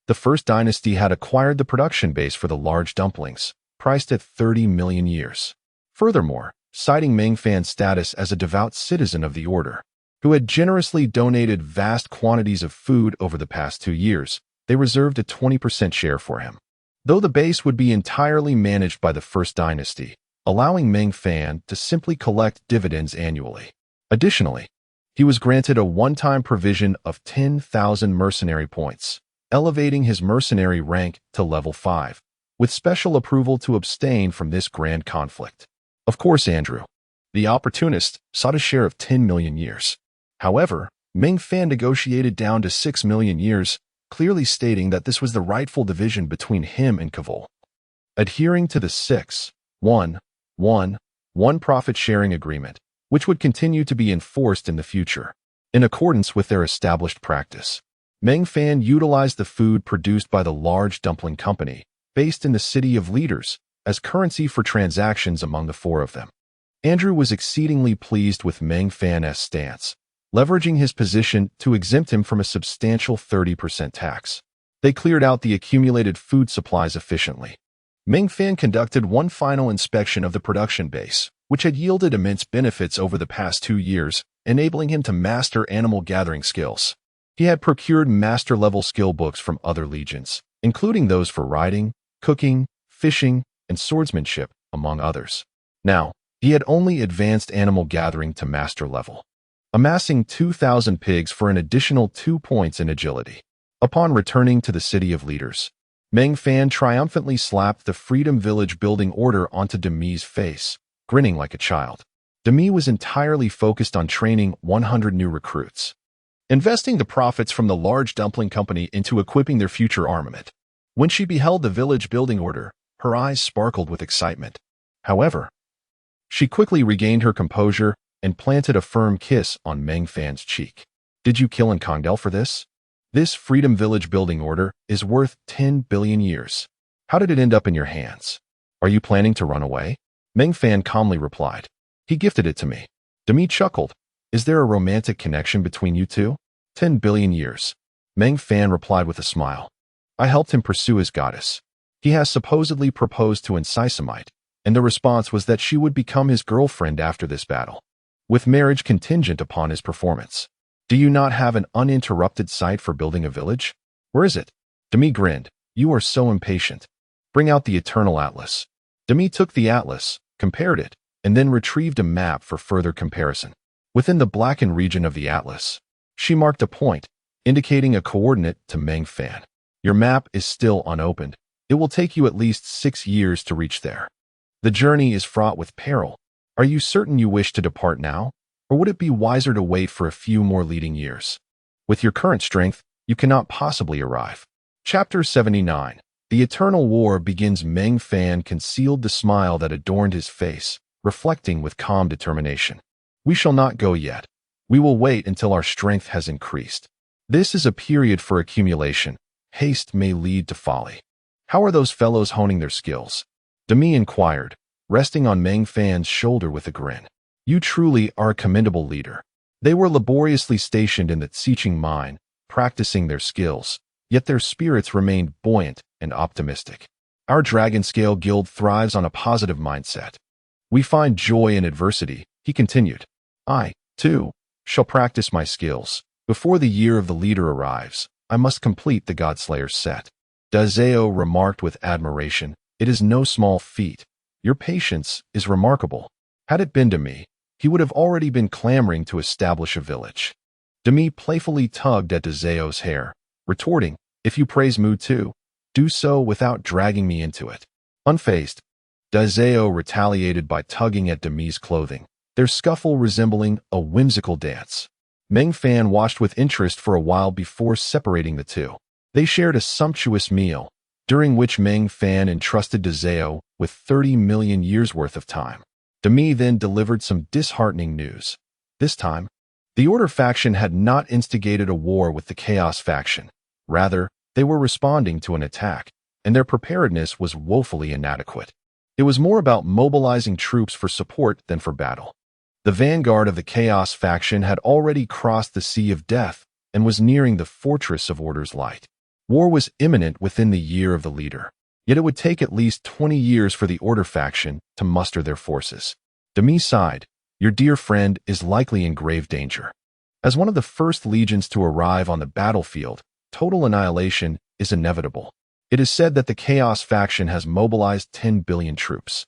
The First Dynasty had acquired the production base for the large dumplings, priced at 30 million years. Furthermore, citing Meng Fan's status as a devout citizen of the order, who had generously donated vast quantities of food over the past 2 years, they reserved a 20% share for him. Though the base would be entirely managed by the First Dynasty, allowing Meng Fan to simply collect dividends annually. Additionally, he was granted a one-time provision of 10,000 mercenary points, elevating his mercenary rank to level 5, with special approval to abstain from this grand conflict. Of course, Andrew, the opportunist, sought a share of 10 million years. However, Meng Fan negotiated down to 6 million years, clearly stating that this was the rightful division between him and Kavol. Adhering to the 6-1-1-1 profit-sharing agreement, which would continue to be enforced in the future, in accordance with their established practice. Meng Fan utilized the food produced by the large dumpling company, based in the City of Leaders, as currency for transactions among the four of them. Andrew was exceedingly pleased with Meng Fan's stance, leveraging his position to exempt him from a substantial 30% tax. They cleared out the accumulated food supplies efficiently. Meng Fan conducted one final inspection of the production base, which had yielded immense benefits over the past 2 years, enabling him to master animal gathering skills. He had procured master-level skill books from other legions, including those for riding, cooking, fishing, and swordsmanship, among others. Now, he had only advanced animal gathering to master level, amassing 2,000 pigs for an additional 2 points in agility. Upon returning to the City of Leaders, Meng Fan triumphantly slapped the Freedom Village building order onto Demi's face, grinning like a child. Demi was entirely focused on training 100 new recruits, investing the profits from the large dumpling company into equipping their future armament. When she beheld the village building order, her eyes sparkled with excitement. However, she quickly regained her composure and planted a firm kiss on Meng Fan's cheek. Did you kill Nkongdel for this? This Freedom Village building order is worth 10 billion years. How did it end up in your hands? Are you planning to run away? Meng Fan calmly replied. He gifted it to me. Demi chuckled. Is there a romantic connection between you two? 10 billion years. Meng Fan replied with a smile. I helped him pursue his goddess. He has supposedly proposed to Ensisamite, and the response was that she would become his girlfriend after this battle, with marriage contingent upon his performance. Do you not have an uninterrupted site for building a village? Where is it? Demi grinned. You are so impatient. Bring out the Eternal Atlas. Demi took the atlas, compared it, and then retrieved a map for further comparison. Within the blackened region of the atlas, she marked a point, indicating a coordinate to Meng Fan. Your map is still unopened. It will take you at least 6 years to reach there. The journey is fraught with peril. Are you certain you wish to depart now? Or would it be wiser to wait for a few more leading years? With your current strength, you cannot possibly arrive. Chapter 79. The Eternal War begins. Meng Fan concealed the smile that adorned his face, reflecting with calm determination. We shall not go yet. We will wait until our strength has increased. This is a period for accumulation. Haste may lead to folly. How are those fellows honing their skills? Demi inquired, resting on Meng Fan's shoulder with a grin. You truly are a commendable leader. They were laboriously stationed in the Xiqing mine, practicing their skills, yet their spirits remained buoyant and optimistic. Our Dragon Scale Guild thrives on a positive mindset. We find joy in adversity, he continued. I, too, shall practice my skills. Before the year of the leader arrives, I must complete the Godslayer's set. Dazeo remarked with admiration. It is no small feat. Your patience is remarkable. Had it been to me, he would have already been clamoring to establish a village. Demi playfully tugged at Dazeo's hair, retorting, if you praise Mu too, Do so without dragging me into it. Unfazed, Dazeo retaliated by tugging at Demi's clothing, their scuffle resembling a whimsical dance. Meng Fan watched with interest for a while before separating the two. They shared a sumptuous meal, during which Meng Fan entrusted Dazeo with 30 million years' worth of time. Demi then delivered some disheartening news. This time, the Order faction had not instigated a war with the Chaos faction. Rather, they were responding to an attack, and their preparedness was woefully inadequate. It was more about mobilizing troops for support than for battle. The vanguard of the Chaos faction had already crossed the Sea of Death and was nearing the Fortress of Order's Light. War was imminent within the year of the leader, yet it would take at least 20 years for the Order faction to muster their forces. Demi sighed. Your dear friend is likely in grave danger. As one of the first legions to arrive on the battlefield, total annihilation is inevitable. It is said that the Chaos faction has mobilized 10 billion troops,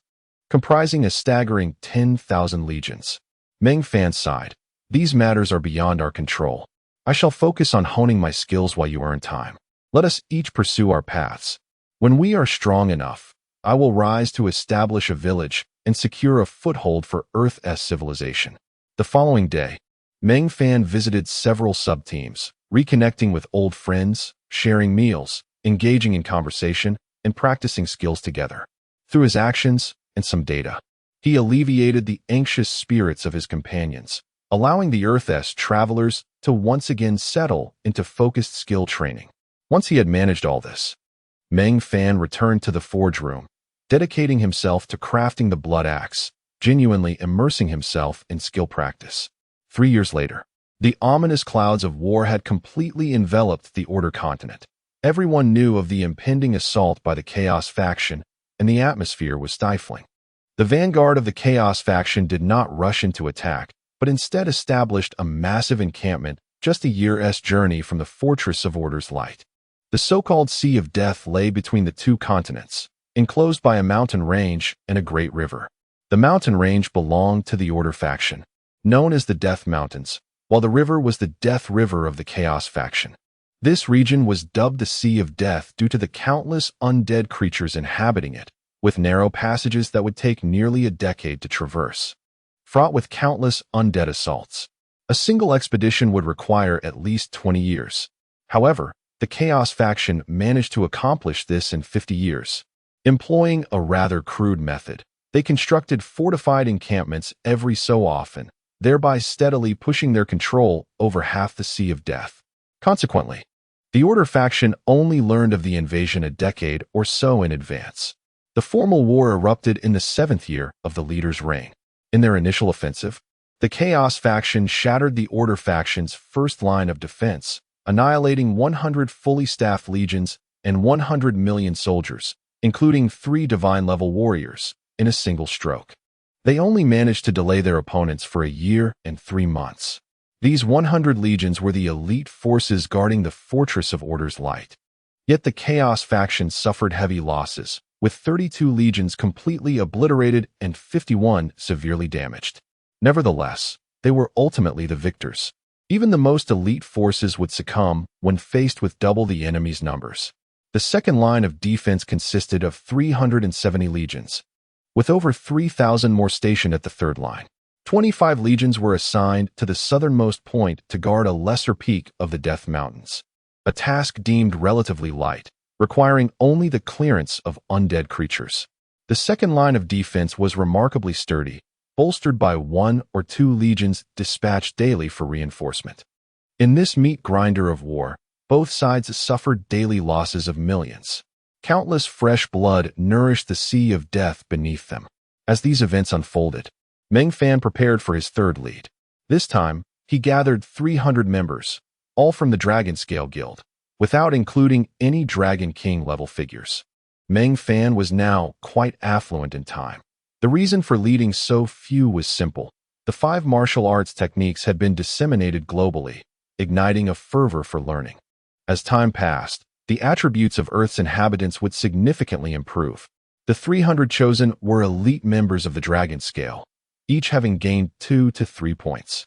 comprising a staggering 10,000 legions. Meng Fan sighed. These matters are beyond our control. I shall focus on honing my skills while you earn time. Let us each pursue our paths. When we are strong enough, I will rise to establish a village and secure a foothold for Earth's civilization. The following day, Meng Fan visited several sub-teams, reconnecting with old friends, sharing meals, engaging in conversation, and practicing skills together. Through his actions and some data, he alleviated the anxious spirits of his companions, allowing the Earth's travelers to once again settle into focused skill training. Once he had managed all this, Meng Fan returned to the forge room, dedicating himself to crafting the blood axe, genuinely immersing himself in skill practice. 3 years later, the ominous clouds of war had completely enveloped the Order continent. Everyone knew of the impending assault by the Chaos faction, and the atmosphere was stifling. The vanguard of the Chaos faction did not rush into attack, but instead established a massive encampment just a year's journey from the Fortress of Order's Light. The so-called Sea of Death lay between the two continents, enclosed by a mountain range and a great river. The mountain range belonged to the Order faction, known as the Death Mountains, while the river was the Death River of the Chaos faction. This region was dubbed the Sea of Death due to the countless undead creatures inhabiting it, with narrow passages that would take nearly a decade to traverse. Fraught with countless undead assaults, a single expedition would require at least 20 years. However, the Chaos faction managed to accomplish this in 50 years. Employing a rather crude method, they constructed fortified encampments every so often, thereby steadily pushing their control over half the Sea of Death. Consequently, the Order faction only learned of the invasion a decade or so in advance. The formal war erupted in the 7th year of the leader's reign. In their initial offensive, the Chaos faction shattered the Order faction's first line of defense, annihilating 100 fully staffed legions and 100 million soldiers, including 3 divine-level warriors, in a single stroke. They only managed to delay their opponents for a year and 3 months. These 100 legions were the elite forces guarding the Fortress of Order's Light. Yet the Chaos faction suffered heavy losses, with 32 legions completely obliterated and 51 severely damaged. Nevertheless, they were ultimately the victors. Even the most elite forces would succumb when faced with double the enemy's numbers. The second line of defense consisted of 370 legions, with over 3,000 more stationed at the third line. 25 legions were assigned to the southernmost point to guard a lesser peak of the Death Mountains, a task deemed relatively light, requiring only the clearance of undead creatures. The second line of defense was remarkably sturdy, bolstered by 1 or 2 legions dispatched daily for reinforcement. In this meat grinder of war, both sides suffered daily losses of millions. Countless fresh blood nourished the Sea of Death beneath them. As these events unfolded, Meng Fan prepared for his third lead. This time, he gathered 300 members, all from the Dragon Scale Guild, without including any Dragon King level figures. Meng Fan was now quite affluent in time. The reason for leading so few was simple. The 5 martial arts techniques had been disseminated globally, igniting a fervor for learning. As time passed, the attributes of Earth's inhabitants would significantly improve. The 300 chosen were elite members of the Dragon Scale, each having gained 2 to 3 points.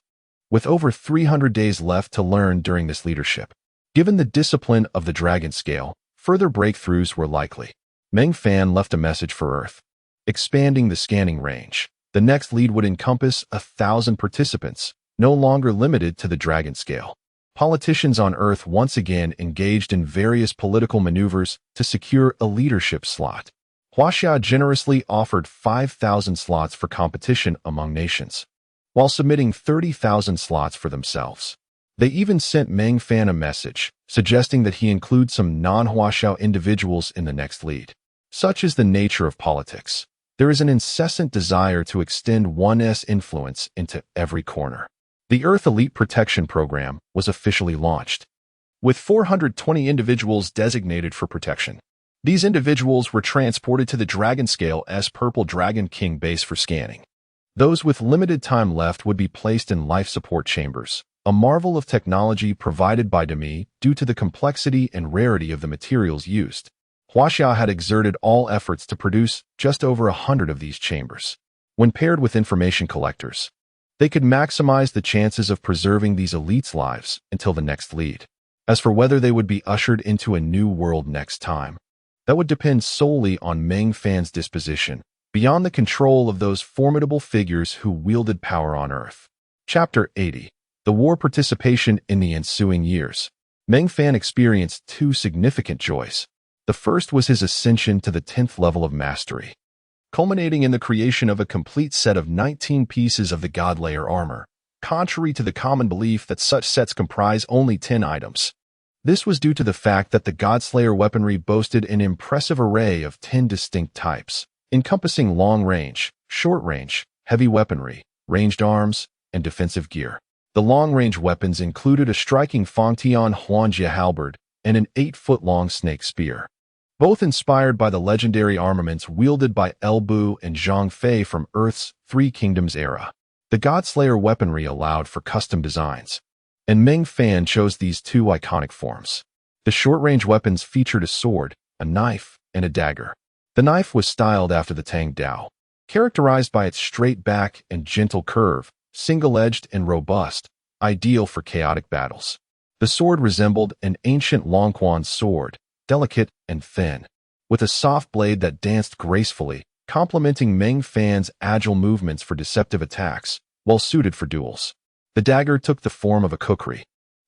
With over 300 days left to learn during this leadership, given the discipline of the Dragon Scale, further breakthroughs were likely. Meng Fan left a message for Earth, expanding the scanning range. The next lead would encompass 1,000 participants, no longer limited to the Dragon scale. Politicians on Earth once again engaged in various political maneuvers to secure a leadership slot. Huaxia generously offered 5,000 slots for competition among nations, while submitting 30,000 slots for themselves. They even sent Meng Fan a message, suggesting that he include some non-Huaxiao individuals in the next lead. Such is the nature of politics. There is an incessant desire to extend one's influence into every corner. The Earth Elite Protection Program was officially launched, with 420 individuals designated for protection. These individuals were transported to the Dragon scale as Purple Dragon King base for scanning. Those with limited time left would be placed in life support chambers, a marvel of technology provided by Demi due to the complexity and rarity of the materials used. Huaxia had exerted all efforts to produce just over 100 of these chambers. When paired with information collectors, they could maximize the chances of preserving these elites' lives until the next lead. As for whether they would be ushered into a new world next time, that would depend solely on Meng Fan's disposition, beyond the control of those formidable figures who wielded power on Earth. Chapter 80. The war participation in the ensuing years. Meng Fan experienced two significant joys. The first was his ascension to the 10th level of mastery, culminating in the creation of a complete set of 19 pieces of the God-Layer armor, contrary to the common belief that such sets comprise only 10 items. This was due to the fact that the God-Slayer weaponry boasted an impressive array of 10 distinct types, encompassing long-range, short-range, heavy weaponry, ranged arms, and defensive gear. The long-range weapons included a striking Fangtian Huanjia halberd and an 8-foot-long snake spear, both inspired by the legendary armaments wielded by El Bu and Zhang Fei from Earth's Three Kingdoms era. The God-Slayer weaponry allowed for custom designs, and Meng Fan chose these two iconic forms. The short-range weapons featured a sword, a knife, and a dagger. The knife was styled after the Tang Dao, characterized by its straight back and gentle curve, single-edged and robust, ideal for chaotic battles. The sword resembled an ancient Longquan sword, delicate and thin, with a soft blade that danced gracefully, complementing Meng Fan's agile movements for deceptive attacks, well suited for duels. The dagger took the form of a kukri,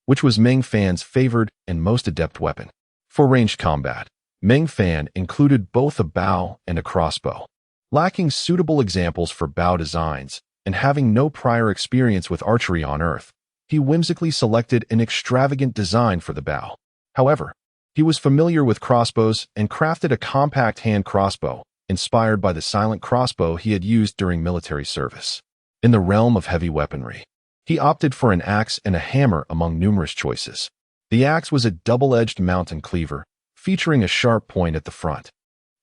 which was Meng Fan's favored and most adept weapon. For ranged combat, Meng Fan included both a bow and a crossbow. Lacking suitable examples for bow designs, and having no prior experience with archery on Earth, he whimsically selected an extravagant design for the bow. However, he was familiar with crossbows and crafted a compact hand crossbow, inspired by the silent crossbow he had used during military service. In the realm of heavy weaponry, he opted for an axe and a hammer among numerous choices. The axe was a double-edged mountain cleaver, featuring a sharp point at the front,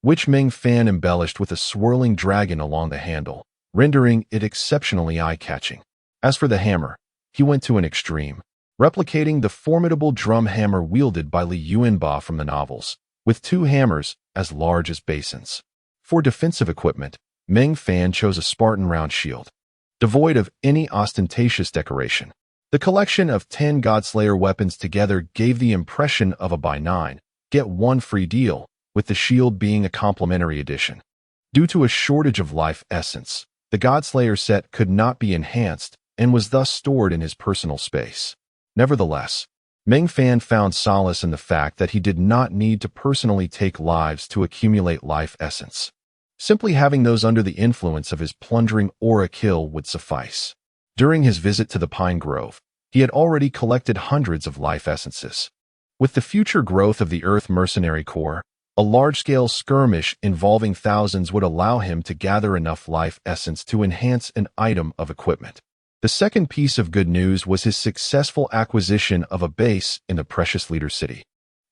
which Meng Fan embellished with a swirling dragon along the handle, rendering it exceptionally eye-catching. As for the hammer, he went to an extreme, replicating the formidable drum hammer wielded by Li Yuanba from the novels, with two hammers as large as basins. For defensive equipment, Meng Fan chose a Spartan round shield, devoid of any ostentatious decoration. The collection of 10 Godslayer weapons together gave the impression of a buy 9, get 1 free deal, with the shield being a complimentary addition. Due to a shortage of life essence, the Godslayer set could not be enhanced and was thus stored in his personal space. Nevertheless, Meng Fan found solace in the fact that he did not need to personally take lives to accumulate life essence. Simply having those under the influence of his plundering aura kill would suffice. During his visit to the Pine Grove, he had already collected hundreds of life essences. With the future growth of the Earth Mercenary Corps, a large-scale skirmish involving thousands would allow him to gather enough life essence to enhance an item of equipment. The second piece of good news was his successful acquisition of a base in the Precious Leader City,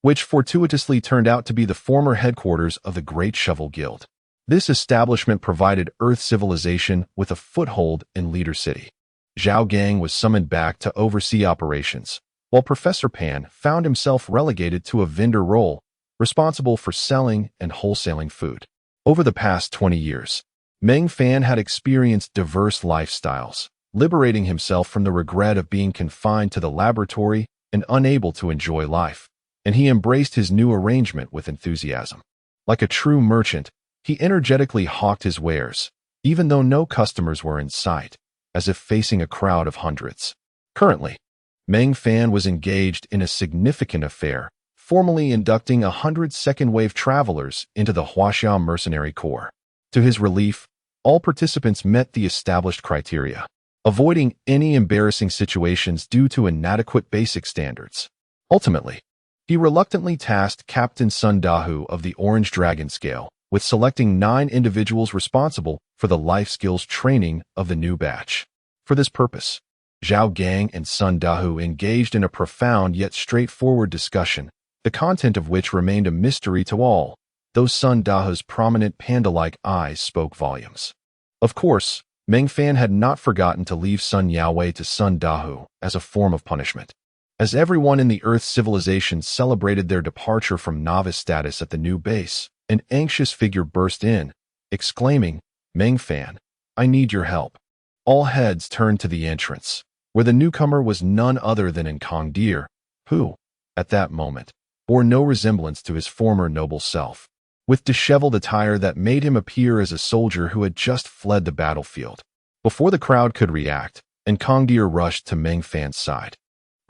which fortuitously turned out to be the former headquarters of the Great Shovel Guild. This establishment provided Earth civilization with a foothold in Leader City. Zhao Gang was summoned back to oversee operations, while Professor Pan found himself relegated to a vendor role, responsible for selling and wholesaling food. Over the past 20 years, Meng Fan had experienced diverse lifestyles, liberating himself from the regret of being confined to the laboratory and unable to enjoy life. and he embraced his new arrangement with enthusiasm. Like a true merchant, he energetically hawked his wares, even though no customers were in sight, as if facing a crowd of hundreds. Currently, Meng Fan was engaged in a significant affair, formally inducting 100 second-wave travelers into the Huaxia Mercenary Corps. To his relief, all participants met the established criteria, avoiding any embarrassing situations due to inadequate basic standards. Ultimately, he reluctantly tasked Captain Sun Dahu of the Orange Dragon Scale with selecting 9 individuals responsible for the life skills training of the new batch. For this purpose, Zhao Gang and Sun Dahu engaged in a profound yet straightforward discussion, the content of which remained a mystery to all, though Sun Dahu's prominent panda-like eyes spoke volumes. Of course, Meng Fan had not forgotten to leave Sun Yaowei to Sun Dahu as a form of punishment. As everyone in the Earth civilization celebrated their departure from novice status at the new base, an anxious figure burst in, exclaiming, "Meng Fan, I need your help." All heads turned to the entrance, where the newcomer was none other than Nkong Deer, who, at that moment, bore no resemblance to his former noble self, with disheveled attire that made him appear as a soldier who had just fled the battlefield. Before the crowd could react, Nkong Deer rushed to Meng Fan's side,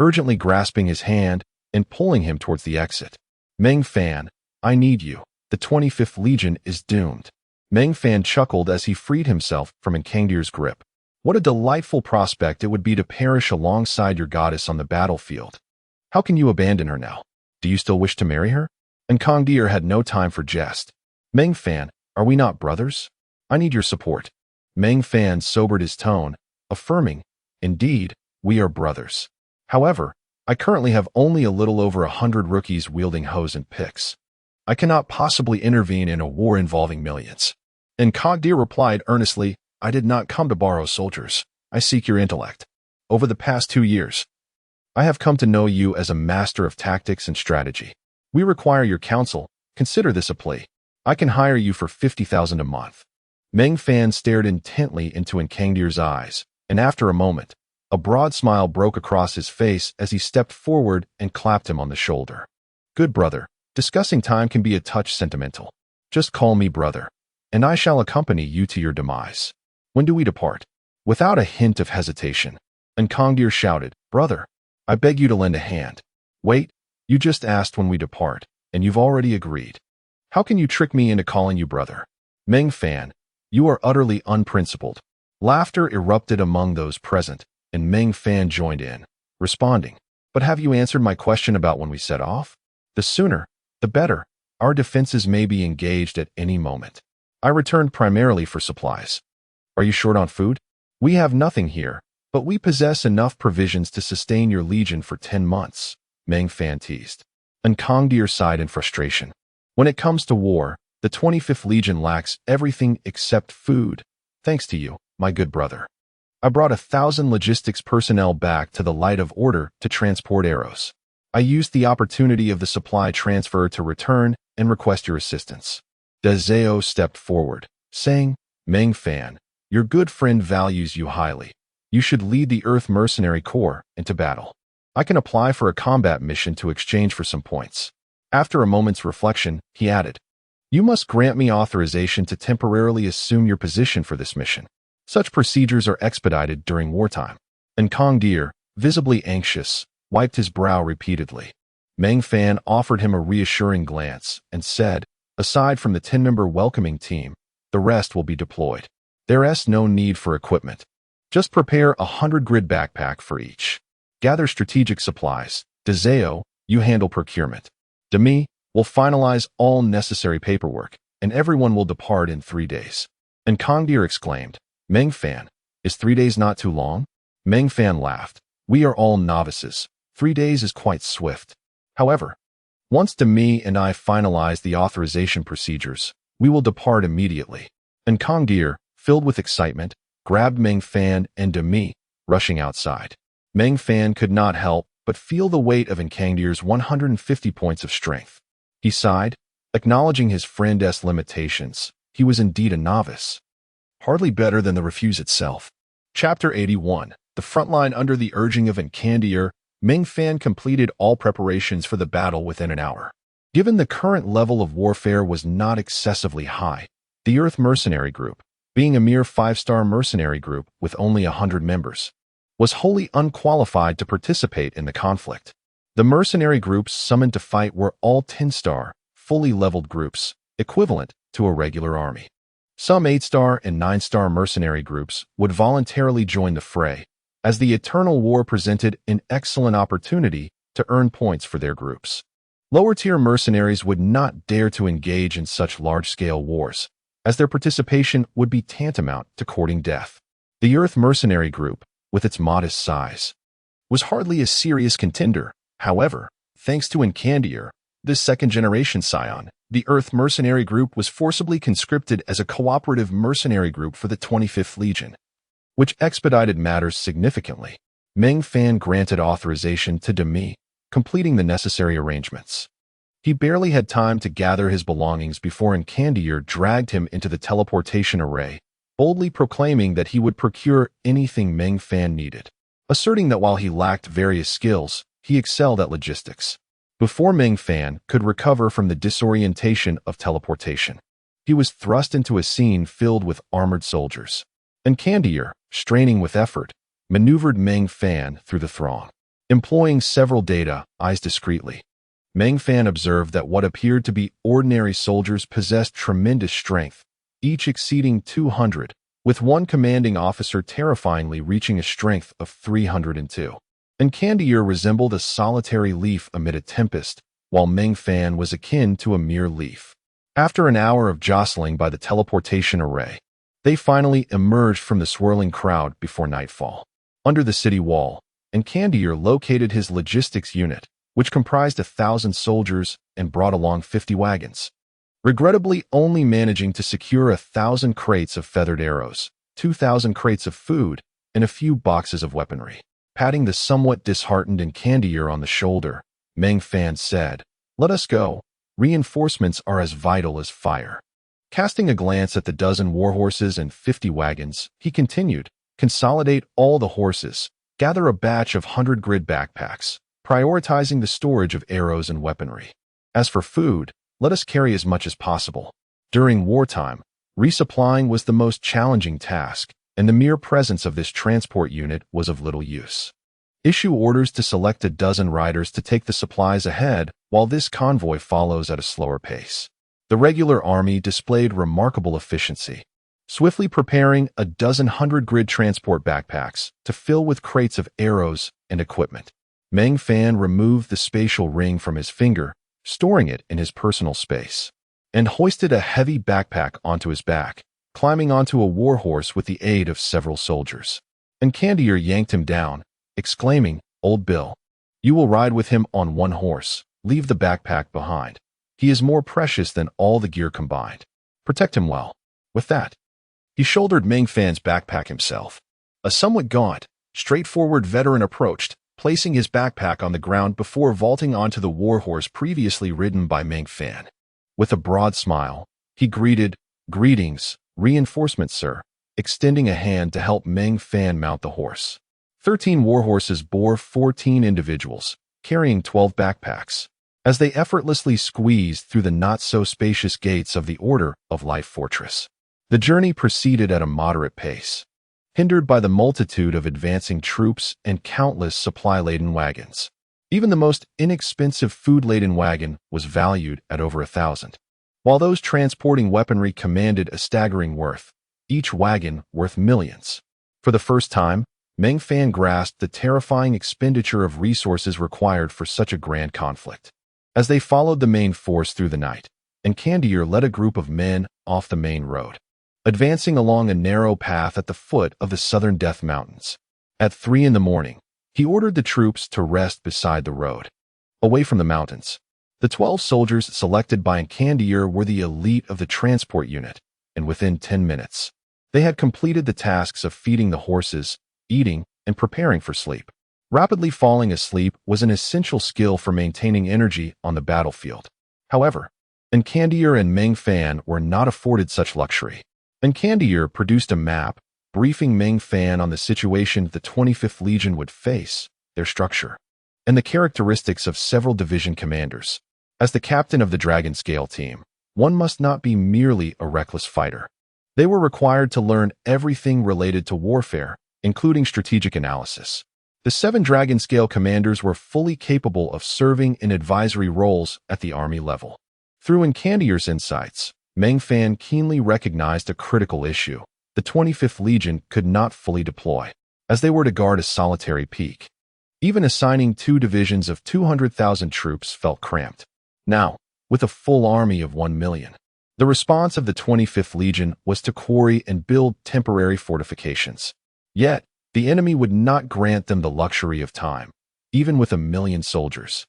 urgently grasping his hand and pulling him towards the exit. "Meng Fan, I need you. The 25th Legion is doomed." Meng Fan chuckled as he freed himself from Nkong Deer's grip. What a delightful prospect it would be to perish alongside your goddess on the battlefield. How can you abandon her now? Do you still wish to marry her? Nkong Deer had no time for jest. "Meng Fan, are we not brothers? I need your support." Meng Fan sobered his tone, affirming, "Indeed, we are brothers. However, I currently have only a little over 100 rookies wielding hoes and picks. I cannot possibly intervene in a war involving millions." Nkong Deer replied earnestly, "I did not come to borrow soldiers. I seek your intellect. Over the past 2 years, I have come to know you as a master of tactics and strategy. We require your counsel. Consider this a plea. I can hire you for 50,000 a month." Meng Fan stared intently into Nkong Deer's eyes, and after a moment, a broad smile broke across his face as he stepped forward and clapped him on the shoulder. "Good brother, discussing time can be a touch sentimental. Just call me brother, and I shall accompany you to your demise. When do we depart?" Without a hint of hesitation, Nkong Deer shouted, "Brother, I beg you to lend a hand." "Wait, you just asked when we depart, and you've already agreed. How can you trick me into calling you brother?" "Meng Fan, you are utterly unprincipled." Laughter erupted among those present, and Meng Fan joined in, responding, "But have you answered my question about when we set off? The sooner, the better. Our defenses may be engaged at any moment. I returned primarily for supplies. Are you short on food? We have nothing here, but we possess enough provisions to sustain your legion for 10 months, Meng Fan teased. Nkong Deer sighed in frustration. When it comes to war, the 25th Legion lacks everything except food, thanks to you, my good brother. I brought 1,000 logistics personnel back to the Light of Order to transport arrows. I used the opportunity of the supply transfer to return and request your assistance." De Zhao stepped forward, saying, "Meng Fan, your good friend values you highly. You should lead the Earth Mercenary Corps into battle. I can apply for a combat mission to exchange for some points." After a moment's reflection, he added, "You must grant me authorization to temporarily assume your position for this mission. Such procedures are expedited during wartime." Nkong Deer, visibly anxious, wiped his brow repeatedly. Meng Fan offered him a reassuring glance and said, "Aside from the 10-member welcoming team, the rest will be deployed. There's no need for equipment. Just prepare 100 grid backpack for each. Gather strategic supplies. De Zhao, you handle procurement. Demi will finalize all necessary paperwork, and everyone will depart in 3 days." Nkong Deer exclaimed, "Meng Fan, is 3 days not too long?" Meng Fan laughed. "We are all novices. 3 days is quite swift. However, once Demi and I finalize the authorization procedures, we will depart immediately." Nkong Deer, filled with excitement, grabbed Meng Fan and Demi, rushing outside. Meng Fan could not help but feel the weight of Nkong Deer's 150 points of strength. He sighed, acknowledging his friend's limitations. He was indeed a novice. Hardly better than the refuse itself. Chapter 81. The Frontline. Under the urging of Nkong Deer, Meng Fan completed all preparations for the battle within an hour. Given the current level of warfare was not excessively high, the Earth Mercenary Group, being a mere 5-star mercenary group with only 100 members, was wholly unqualified to participate in the conflict. The mercenary groups summoned to fight were all 10-star, fully leveled groups, equivalent to a regular army. Some 8-star and 9-star mercenary groups would voluntarily join the fray, as the Eternal War presented an excellent opportunity to earn points for their groups. Lower-tier mercenaries would not dare to engage in such large-scale wars, as their participation would be tantamount to courting death. The Earth Mercenary Group, with its modest size, was hardly a serious contender. However, thanks to Incandier, the second-generation scion, the Earth Mercenary Group was forcibly conscripted as a cooperative mercenary group for the 25th Legion, which expedited matters significantly. Meng Fan granted authorization to Demi, completing the necessary arrangements. He barely had time to gather his belongings before Incandier dragged him into the teleportation array, boldly proclaiming that he would procure anything Meng Fan needed, asserting that while he lacked various skills, he excelled at logistics. Before Meng Fan could recover from the disorientation of teleportation, he was thrust into a scene filled with armored soldiers. Incandier, straining with effort, maneuvered Meng Fan through the throng. Employing several data eyes discreetly, Meng Fan observed that what appeared to be ordinary soldiers possessed tremendous strength, each exceeding 200, with one commanding officer terrifyingly reaching a strength of 302. Incandier resembled a solitary leaf amid a tempest, while Meng Fan was akin to a mere leaf. After an hour of jostling by the teleportation array, they finally emerged from the swirling crowd before nightfall. Under the city wall, Incandier located his logistics unit, which comprised 1,000 soldiers and brought along 50 wagons. Regrettably only managing to secure 1,000 crates of feathered arrows, 2,000 crates of food, and a few boxes of weaponry. Patting the somewhat disheartened Incandier on the shoulder, Meng Fan said, "Let us go. Reinforcements are as vital as fire." Casting a glance at the dozen warhorses and 50 wagons, he continued, "Consolidate all the horses, gather a batch of 100-grid backpacks, prioritizing the storage of arrows and weaponry. As for food, let us carry as much as possible." During wartime, resupplying was the most challenging task, and the mere presence of this transport unit was of little use. Issue orders to select a dozen riders to take the supplies ahead, while this convoy follows at a slower pace. The regular army displayed remarkable efficiency, swiftly preparing a dozen 100-grid transport backpacks to fill with crates of arrows and equipment. Meng Fan removed the spatial ring from his finger, storing it in his personal space, and hoisted a heavy backpack onto his back, climbing onto a warhorse with the aid of several soldiers. Incandier yanked him down, exclaiming, "Old Bill, you will ride with him on one horse. Leave the backpack behind. He is more precious than all the gear combined. Protect him well." With that, he shouldered Meng Fan's backpack himself. A somewhat gaunt, straightforward veteran approached, placing his backpack on the ground before vaulting onto the warhorse previously ridden by Meng Fan. With a broad smile, he greeted, "Greetings, reinforcements, sir," extending a hand to help Meng Fan mount the horse. 13 warhorses bore 14 individuals, carrying 12 backpacks, as they effortlessly squeezed through the not-so-spacious gates of the Order of Life Fortress. The journey proceeded at a moderate pace, hindered by the multitude of advancing troops and countless supply-laden wagons. Even the most inexpensive food-laden wagon was valued at over 1,000, while those transporting weaponry commanded a staggering worth, each wagon worth millions. For the first time, Meng Fan grasped the terrifying expenditure of resources required for such a grand conflict. As they followed the main force through the night, Incandier led a group of men off the main road, advancing along a narrow path at the foot of the southern Death Mountains. At 3 in the morning, he ordered the troops to rest beside the road, away from the mountains. The 12 soldiers selected by Incandier were the elite of the transport unit, and within 10 minutes, they had completed the tasks of feeding the horses, eating, and preparing for sleep. Rapidly falling asleep was an essential skill for maintaining energy on the battlefield. However, Incandier and Meng Fan were not afforded such luxury. Incandier produced a map, briefing Meng Fan on the situation the 25th Legion would face, their structure, and the characteristics of several division commanders. As the captain of the Dragon Scale team, one must not be merely a reckless fighter. They were required to learn everything related to warfare, including strategic analysis. The 7 Dragon Scale commanders were fully capable of serving in advisory roles at the army level. Through Encandier's insights, Meng Fan keenly recognized a critical issue. The 25th Legion could not fully deploy, as they were to guard a solitary peak. Even assigning 2 divisions of 200,000 troops felt cramped. Now, with a full army of 1 million, the response of the 25th Legion was to quarry and build temporary fortifications. Yet, the enemy would not grant them the luxury of time, even with 1 million soldiers.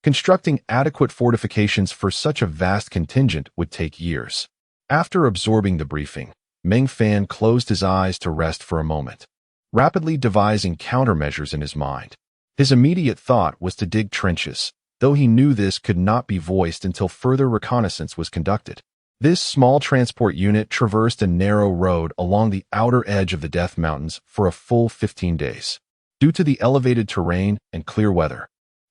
Constructing adequate fortifications for such a vast contingent would take years. After absorbing the briefing, Meng Fan closed his eyes to rest for a moment, rapidly devising countermeasures in his mind. His immediate thought was to dig trenches, though he knew this could not be voiced until further reconnaissance was conducted. This small transport unit traversed a narrow road along the outer edge of the Death Mountains for a full 15 days. Due to the elevated terrain and clear weather,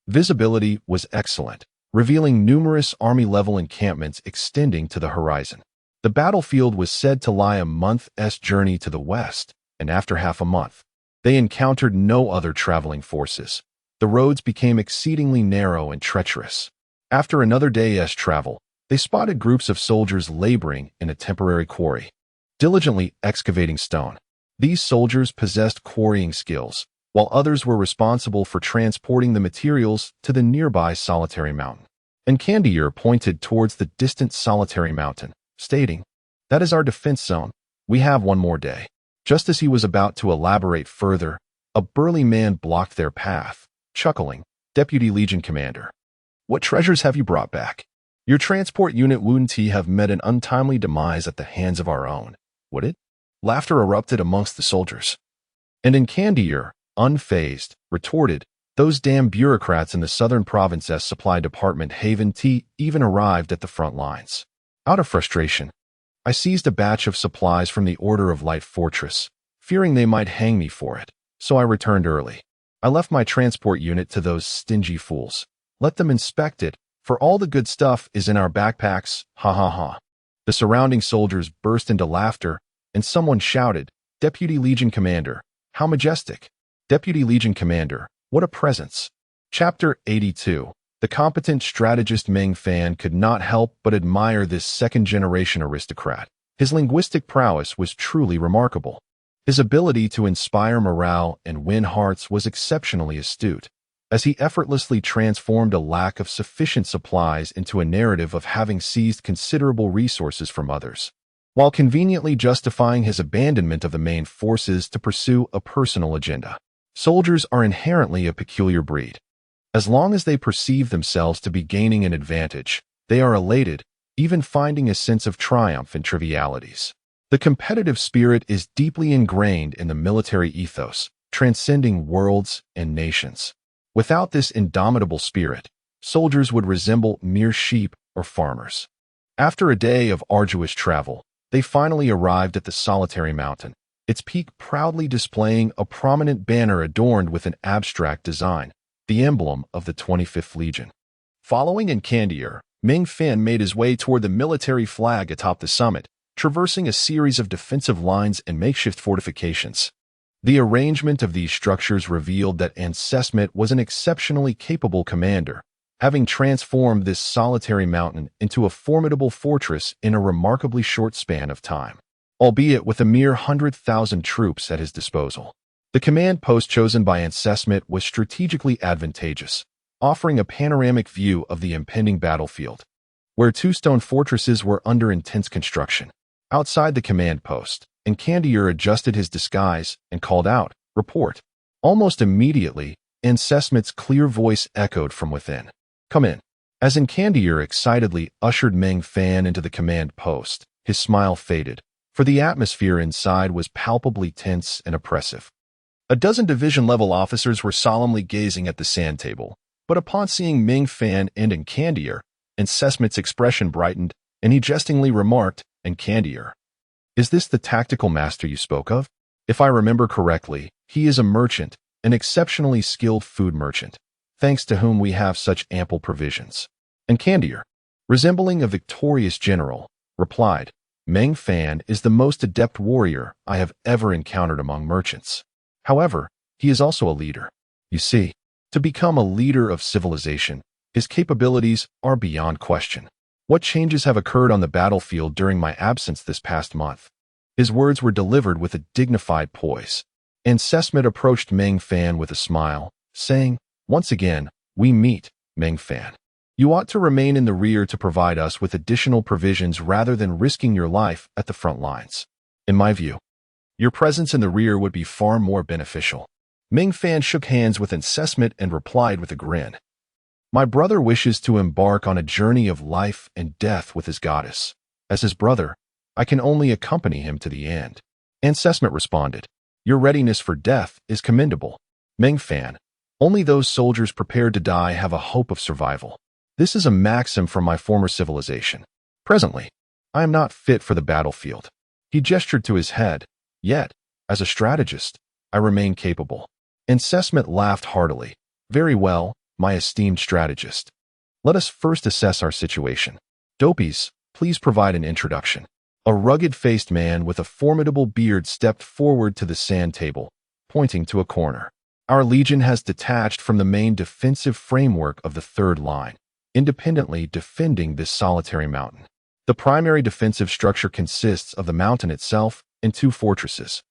visibility was excellent, revealing numerous army-level encampments extending to the horizon. The battlefield was said to lie a month's journey to the west, and after half a month, they encountered no other traveling forces. The roads became exceedingly narrow and treacherous. After another day's travel, they spotted groups of soldiers laboring in a temporary quarry, diligently excavating stone. These soldiers possessed quarrying skills, while others were responsible for transporting the materials to the nearby solitary mountain. Encandier pointed towards the distant solitary mountain, stating, "That is our defense zone. We have one more day." Just as he was about to elaborate further, a burly man blocked their path, chuckling, "Deputy Legion Commander, what treasures have you brought back? Your transport unit wouldn't have met an untimely demise at the hands of our own, would it?" Laughter erupted amongst the soldiers. And Encandier, unfazed, retorted, "Those damn bureaucrats in the Southern Province's Supply Department haven't even arrived at the front lines." Out of frustration, I seized a batch of supplies from the Order of Light Fortress, fearing they might hang me for it, so I returned early. I left my transport unit to those stingy fools. Let them inspect it, for all the good stuff is in our backpacks, ha ha ha. The surrounding soldiers burst into laughter, and someone shouted, "Deputy Legion Commander, how majestic! Deputy Legion Commander, what a presence!" Chapter 82. The competent strategist Meng Fan could not help but admire this second-generation aristocrat. His linguistic prowess was truly remarkable. His ability to inspire morale and win hearts was exceptionally astute, as he effortlessly transformed a lack of sufficient supplies into a narrative of having seized considerable resources from others, while conveniently justifying his abandonment of the main forces to pursue a personal agenda. Soldiers are inherently a peculiar breed. As long as they perceive themselves to be gaining an advantage, they are elated, even finding a sense of triumph in trivialities. The competitive spirit is deeply ingrained in the military ethos, transcending worlds and nations. Without this indomitable spirit, soldiers would resemble mere sheep or farmers. After a day of arduous travel, they finally arrived at the solitary mountain, its peak proudly displaying a prominent banner adorned with an abstract design, the emblem of the 25th Legion. Following Encandier, Meng Fan made his way toward the military flag atop the summit, traversing a series of defensive lines and makeshift fortifications. The arrangement of these structures revealed that Ancesmet was an exceptionally capable commander, having transformed this solitary mountain into a formidable fortress in a remarkably short span of time, albeit with a mere 100,000 troops at his disposal. The command post chosen by Ancesmet was strategically advantageous, offering a panoramic view of the impending battlefield, where 2 stone fortresses were under intense construction. Outside the command post, Encandier adjusted his disguise and called out, "Report." Almost immediately, Ancesmet's clear voice echoed from within, "Come in." As Encandier excitedly ushered Meng Fan into the command post, his smile faded, for the atmosphere inside was palpably tense and oppressive. A dozen division-level officers were solemnly gazing at the sand table, but upon seeing Meng Fan and Encandier, Ancesmet's expression brightened, and he jestingly remarked, "Encandier, is this the tactical master you spoke of? If I remember correctly, he is a merchant, an exceptionally skilled food merchant. thanks to whom we have such ample provisions. And Candier, resembling a victorious general, replied, Meng Fan is the most adept warrior I have ever encountered among merchants. However, he is also a leader. You see, to become a leader of civilization, his capabilities are beyond question. What changes have occurred on the battlefield during my absence this past month? His words were delivered with a dignified poise, and Sesmet approached Meng Fan with a smile, saying, Once again, we meet, Meng Fan. You ought to remain in the rear to provide us with additional provisions rather than risking your life at the front lines. In my view, your presence in the rear would be far more beneficial. Meng Fan shook hands with Sesmet and replied with a grin. My brother wishes to embark on a journey of life and death with his goddess. As his brother, I can only accompany him to the end. And Sesmet responded, Your readiness for death is commendable. Meng Fan, only those soldiers prepared to die have a hope of survival. This is a maxim from my former civilization. Presently, I am not fit for the battlefield. He gestured to his head, yet, as a strategist, I remain capable. And Sesmet laughed heartily. Very well, my esteemed strategist. Let us first assess our situation. Dopies, please provide an introduction. A rugged-faced man with a formidable beard stepped forward to the sand table, pointing to a corner. Our legion has detached from the main defensive framework of the third line, independently defending this solitary mountain. The primary defensive structure consists of the mountain itself and two fortresses.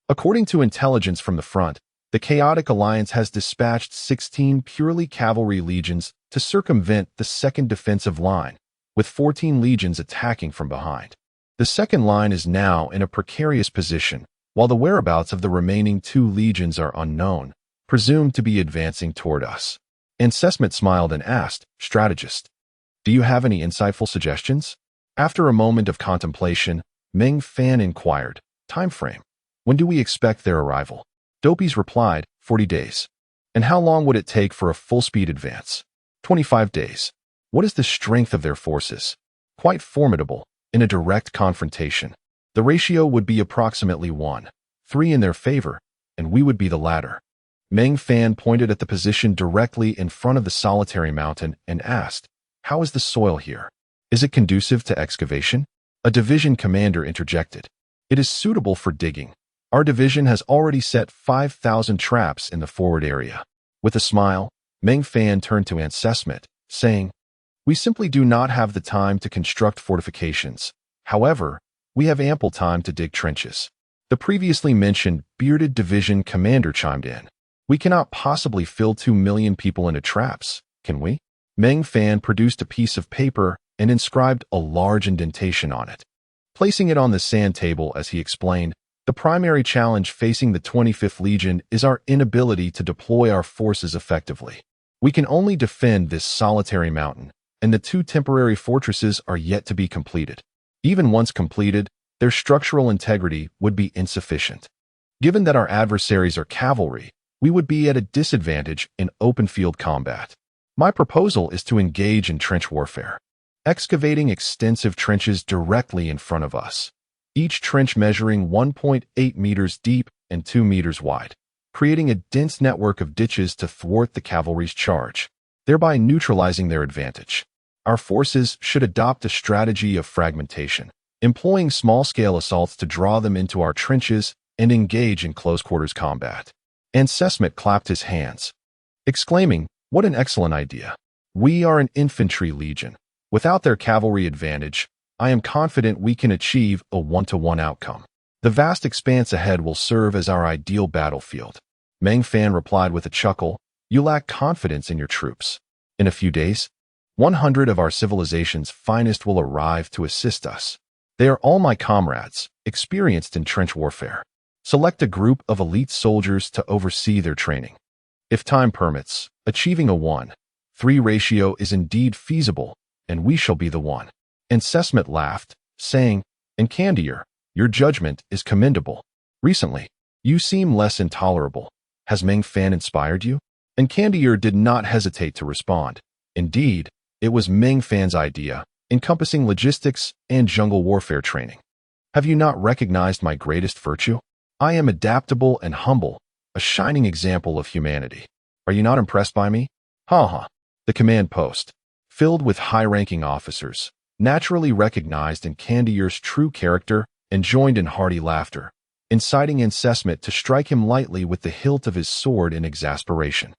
According to intelligence from the front, the Chaotic Alliance has dispatched 16 purely cavalry legions to circumvent the second defensive line, with 14 legions attacking from behind. The second line is now in a precarious position, while the whereabouts of the remaining 2 legions are unknown, presumed to be advancing toward us. And Sesmet smiled and asked, Strategist, do you have any insightful suggestions? After a moment of contemplation, Meng Fan inquired, Time frame. When do we expect their arrival? Dopies replied, 40 days. And how long would it take for a full-speed advance? 25 days. What is the strength of their forces? Quite formidable. In a direct confrontation, the ratio would be approximately 1-3 in their favor, and we would be the latter. Meng Fan pointed at the position directly in front of the solitary mountain and asked, How is the soil here? Is it conducive to excavation? A division commander interjected. It is suitable for digging. Our division has already set 5,000 traps in the forward area. With a smile, Meng Fan turned to Sesmet, saying, We simply do not have the time to construct fortifications. However, we have ample time to dig trenches. The previously mentioned bearded division commander chimed in. We cannot possibly fill 2 million people into traps, can we? Meng Fan produced a piece of paper and inscribed a large indentation on it. Placing it on the sand table as he explained, the primary challenge facing the 25th Legion is our inability to deploy our forces effectively. We can only defend this solitary mountain, and the 2 temporary fortresses are yet to be completed. Even once completed, their structural integrity would be insufficient. Given that our adversaries are cavalry, we would be at a disadvantage in open field combat. My proposal is to engage in trench warfare, excavating extensive trenches directly in front of us, each trench measuring 1.8 meters deep and 2 meters wide, creating a dense network of ditches to thwart the cavalry's charge, thereby neutralizing their advantage. Our forces should adopt a strategy of fragmentation, employing small-scale assaults to draw them into our trenches and engage in close-quarters combat. And Sesmet clapped his hands, exclaiming, What an excellent idea! We are an infantry legion. Without their cavalry advantage, I am confident we can achieve a 1-to-1 outcome. The vast expanse ahead will serve as our ideal battlefield. Meng Fan replied with a chuckle, You lack confidence in your troops. In a few days, 100 of our civilization's finest will arrive to assist us. They are all my comrades, experienced in trench warfare. Select a group of elite soldiers to oversee their training. If time permits, achieving a 1-3 ratio is indeed feasible, and we shall be the one. And Sesmet laughed, saying, And Candier, your judgment is commendable. Recently, you seem less intolerable. Has Meng Fan inspired you? And Candier did not hesitate to respond. Indeed, it was Meng Fan's idea, encompassing logistics and jungle warfare training. Have you not recognized my greatest virtue? I am adaptable and humble, a shining example of humanity. Are you not impressed by me? Ha ha. The command post, filled with high-ranking officers, naturally recognized in Candier's true character and joined in hearty laughter, inciting Encesmet to strike him lightly with the hilt of his sword in exasperation.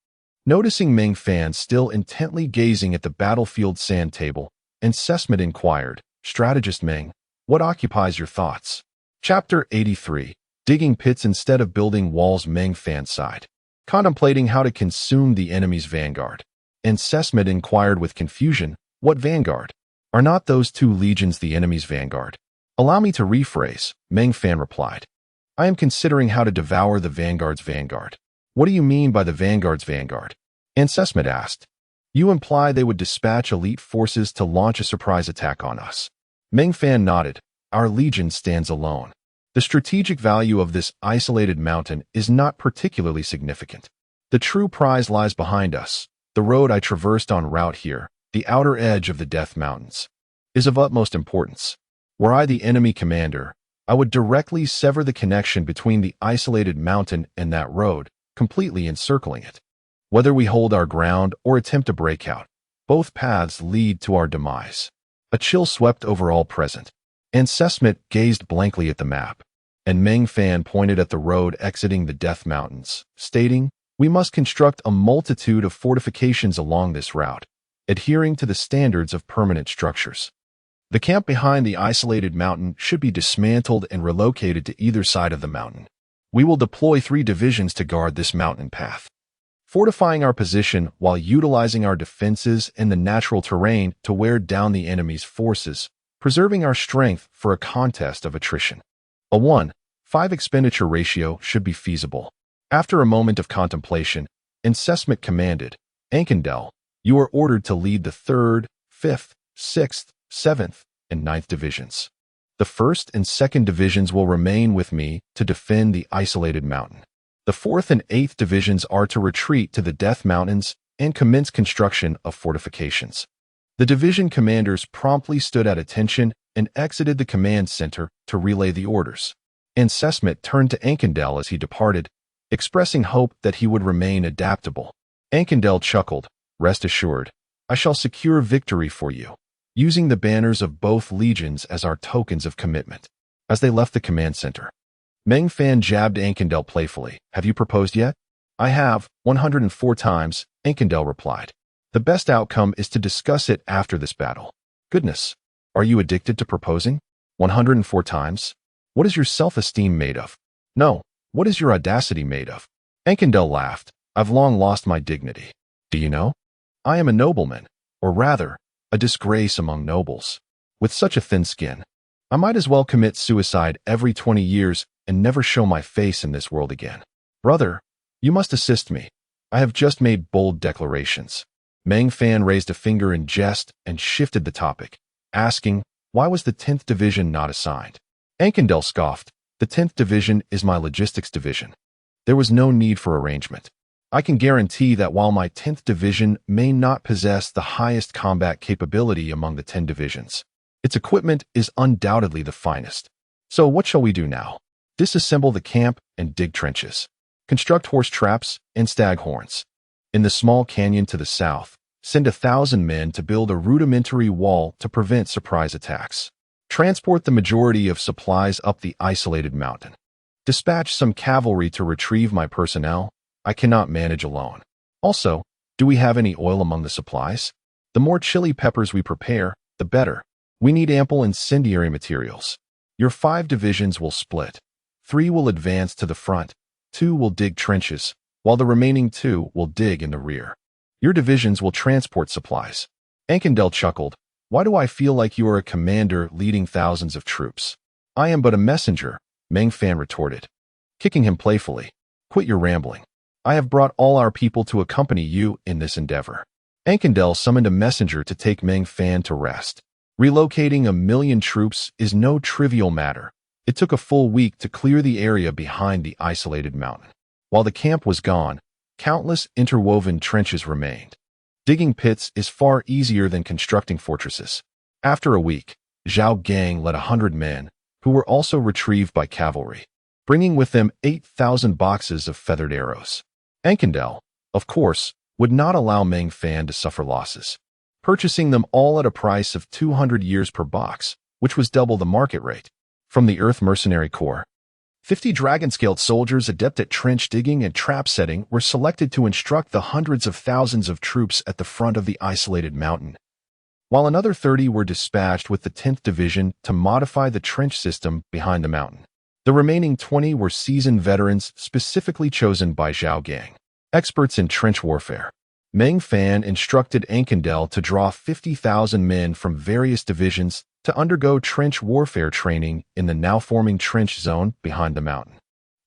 Noticing Meng Fan still intently gazing at the battlefield sand table, Encesmet inquired, "Strategist Meng, what occupies your thoughts?" Chapter 83. Digging pits instead of building walls. Meng Fan sighed, contemplating how to consume the enemy's vanguard. Encesmet inquired with confusion, "What vanguard? Are not those 2 legions the enemy's vanguard?" "Allow me to rephrase," Meng Fan replied. "I am considering how to devour the vanguard's vanguard." "What do you mean by the vanguard's vanguard?" Encesmet asked. "You imply they would dispatch elite forces to launch a surprise attack on us." Meng Fan nodded. "Our legion stands alone. The strategic value of this isolated mountain is not particularly significant. The true prize lies behind us. The road I traversed en route here, the outer edge of the Death Mountains, is of utmost importance. Were I the enemy commander, I would directly sever the connection between the isolated mountain and that road, completely encircling it. Whether we hold our ground or attempt a breakout, both paths lead to our demise." A chill swept over all present. Encesmet gazed blankly at the map, and Meng Fan pointed at the road exiting the Death Mountains, stating, "We must construct a multitude of fortifications along this route, adhering to the standards of permanent structures. The camp behind the isolated mountain should be dismantled and relocated to either side of the mountain. We will deploy 3 divisions to guard this mountain path, fortifying our position while utilizing our defenses and the natural terrain to wear down the enemy's forces, preserving our strength for a contest of attrition. A 1:5 expenditure ratio should be feasible." After a moment of contemplation, Encesmet commanded, "Ankendel, you are ordered to lead the 3rd, 5th, 6th, 7th, and 9th divisions. The 1st and 2nd divisions will remain with me to defend the isolated mountain. The 4th and 8th divisions are to retreat to the Death Mountains and commence construction of fortifications." The division commanders promptly stood at attention and exited the command center to relay the orders. Encesmet turned to Ankendel as he departed, expressing hope that he would remain adaptable. Ankendel chuckled, "Rest assured, I shall secure victory for you, using the banners of both legions as our tokens of commitment." As they left the command center, Meng Fan jabbed Ankendel playfully. "Have you proposed yet?" "I have, 104 times, Ankendel replied. "The best outcome is to discuss it after this battle." "Goodness, are you addicted to proposing? 104 times? What is your self-esteem made of?" "No, what is your audacity made of?" Ankendel laughed. "I've long lost my dignity. Do you know? I am a nobleman, or rather, a disgrace among nobles. With such a thin skin, I might as well commit suicide every 20 years and never show my face in this world again. Brother, you must assist me. I have just made bold declarations." Meng Fan raised a finger in jest and shifted the topic, asking, "Why was the 10th division not assigned?" Ankendel scoffed, "The 10th division is my logistics division. There was no need for arrangement. I can guarantee that while my 10th division may not possess the highest combat capability among the 10 divisions, its equipment is undoubtedly the finest. So what shall we do now? Disassemble the camp and dig trenches. Construct horse traps and staghorns. In the small canyon to the south, send 1,000 men to build a rudimentary wall to prevent surprise attacks. Transport the majority of supplies up the isolated mountain. Dispatch some cavalry to retrieve my personnel. I cannot manage alone. Also, do we have any oil among the supplies? The more chili peppers we prepare, the better. We need ample incendiary materials. Your 5 divisions will split. 3 will advance to the front, 2 will dig trenches, while the remaining 2 will dig in the rear. Your divisions will transport supplies." Ankendel chuckled. "Why do I feel like you are a commander leading thousands of troops?" "I am but a messenger," Meng Fan retorted, kicking him playfully. "Quit your rambling. I have brought all our people to accompany you in this endeavor." Ankendel summoned a messenger to take Meng Fan to rest. Relocating 1,000,000 troops is no trivial matter. It took a full week to clear the area behind the isolated mountain. While the camp was gone, countless interwoven trenches remained. Digging pits is far easier than constructing fortresses. After a week, Zhao Gang led 100 men, who were also retrieved by cavalry, bringing with them 8,000 boxes of feathered arrows. Ankendel, of course, would not allow Meng Fan to suffer losses, purchasing them all at a price of 200 years per box, which was double the market rate. From the Earth Mercenary Corps, 50 dragon-scaled soldiers adept at trench digging and trap setting were selected to instruct the hundreds of thousands of troops at the front of the isolated mountain, while another 30 were dispatched with the 10th Division to modify the trench system behind the mountain. The remaining 20 were seasoned veterans specifically chosen by Zhao Gang, experts in trench warfare. Meng Fan instructed Ankendel to draw 50,000 men from various divisions to undergo trench warfare training in the now-forming trench zone behind the mountain.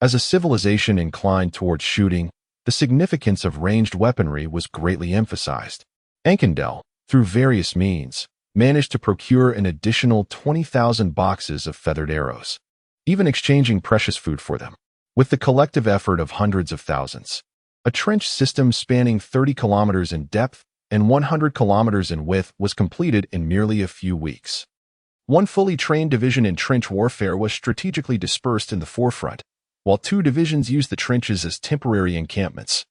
As a civilization inclined towards shooting, the significance of ranged weaponry was greatly emphasized. Ankendel, through various means, managed to procure an additional 20,000 boxes of feathered arrows, even exchanging precious food for them. With the collective effort of hundreds of thousands, a trench system spanning 30 kilometers in depth and 100 kilometers in width was completed in merely a few weeks. One fully trained division in trench warfare was strategically dispersed in the forefront, while 2 divisions used the trenches as temporary encampments,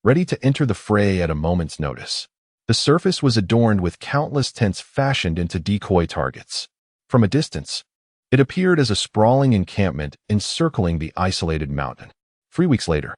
ready to enter the fray at a moment's notice. The surface was adorned with countless tents fashioned into decoy targets. From a distance, it appeared as a sprawling encampment encircling the isolated mountain. 3 weeks later,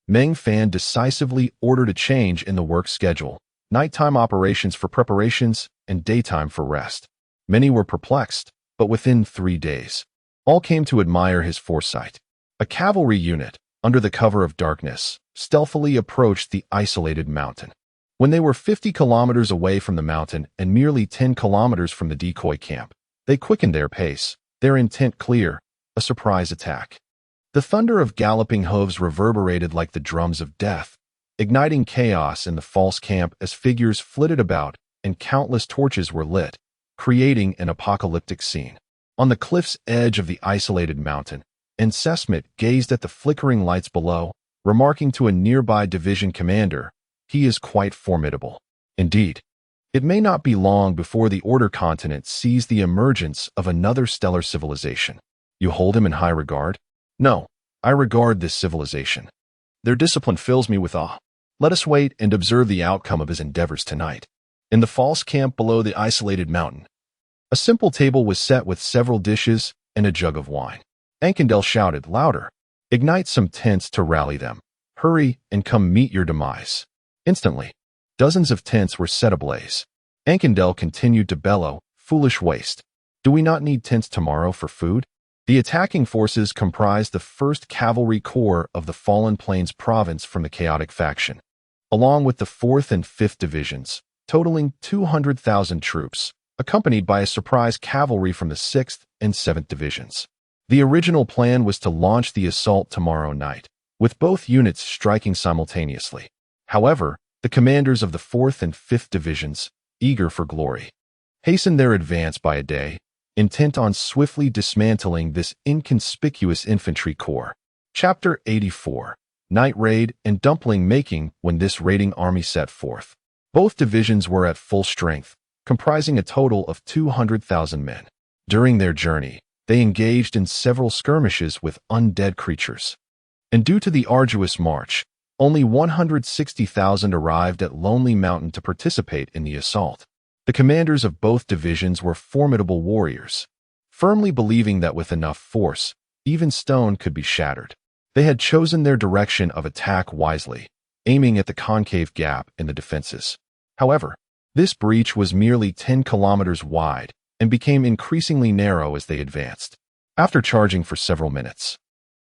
Meng Fan decisively ordered a change in the work schedule, nighttime operations for preparations and daytime for rest. Many were perplexed, but within 3 days, all came to admire his foresight. A cavalry unit, under the cover of darkness, stealthily approached the isolated mountain. When they were 50 kilometers away from the mountain and merely 10 kilometers from the decoy camp, they quickened their pace, their intent clear: a surprise attack. The thunder of galloping hooves reverberated like the drums of death, igniting chaos in the false camp as figures flitted about and countless torches were lit, creating an apocalyptic scene. On the cliff's edge of the isolated mountain, Encesmet gazed at the flickering lights below, remarking to a nearby division commander, "He is quite formidable." Indeed, it may not be long before the Order continent sees the emergence of another stellar civilization. You hold him in high regard? No, I regard this civilization. Their discipline fills me with awe. Let us wait and observe the outcome of his endeavors tonight. In the false camp below the isolated mountain, a simple table was set with several dishes and a jug of wine. Ankendel shouted louder, "Ignite some tents to rally them. Hurry and come meet your demise." Instantly, dozens of tents were set ablaze. Ankendel continued to bellow, "Foolish waste. Do we not need tents tomorrow for food?" The attacking forces comprised the 1st Cavalry Corps of the Fallen Plains province from the chaotic faction, along with the 4th and 5th Divisions, totaling 200,000 troops, accompanied by a surprise cavalry from the 6th and 7th Divisions. The original plan was to launch the assault tomorrow night, with both units striking simultaneously. However, the commanders of the 4th and 5th Divisions, eager for glory, hastened their advance by a day, intent on swiftly dismantling this inconspicuous infantry corps. Chapter 84. Night Raid and Dumpling Making. When this raiding army set forth, both divisions were at full strength, comprising a total of 200,000 men. During their journey, they engaged in several skirmishes with undead creatures. And due to the arduous march, only 160,000 arrived at Lonely Mountain to participate in the assault. The commanders of both divisions were formidable warriors, firmly believing that with enough force, even stone could be shattered. They had chosen their direction of attack wisely, aiming at the concave gap in the defenses. However, this breach was merely 10 kilometers wide and became increasingly narrow as they advanced. After charging for several minutes,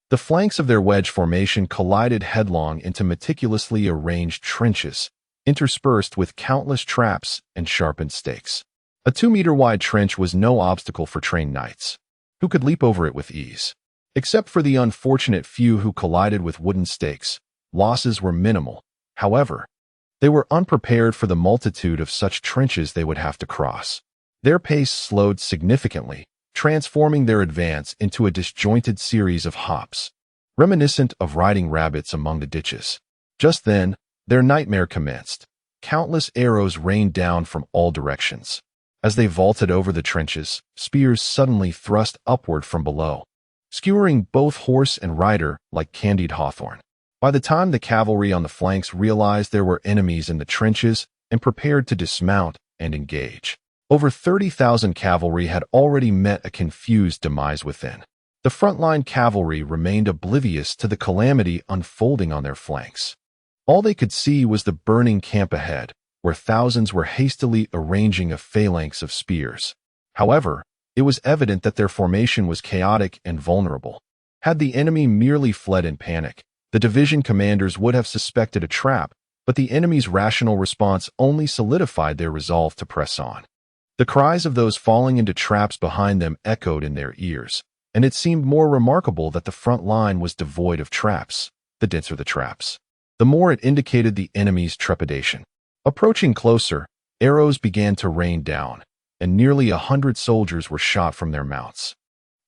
the flanks of their wedge formation collided headlong into meticulously arranged trenches, interspersed with countless traps and sharpened stakes. A 2-meter-wide trench was no obstacle for trained knights, who could leap over it with ease. Except for the unfortunate few who collided with wooden stakes, losses were minimal. However, they were unprepared for the multitude of such trenches they would have to cross. Their pace slowed significantly, transforming their advance into a disjointed series of hops, reminiscent of riding rabbits among the ditches. Just then, their nightmare commenced. Countless arrows rained down from all directions. As they vaulted over the trenches, spears suddenly thrust upward from below, skewering both horse and rider like candied hawthorn. By the time the cavalry on the flanks realized there were enemies in the trenches and prepared to dismount and engage, over 30,000 cavalry had already met a confused demise within. The frontline cavalry remained oblivious to the calamity unfolding on their flanks. All they could see was the burning camp ahead, where thousands were hastily arranging a phalanx of spears. However, it was evident that their formation was chaotic and vulnerable. Had the enemy merely fled in panic, the division commanders would have suspected a trap, but the enemy's rational response only solidified their resolve to press on. The cries of those falling into traps behind them echoed in their ears, and it seemed more remarkable that the front line was devoid of traps. The denser the traps, the more it indicated the enemy's trepidation. Approaching closer, arrows began to rain down, and nearly 100 soldiers were shot from their mounts,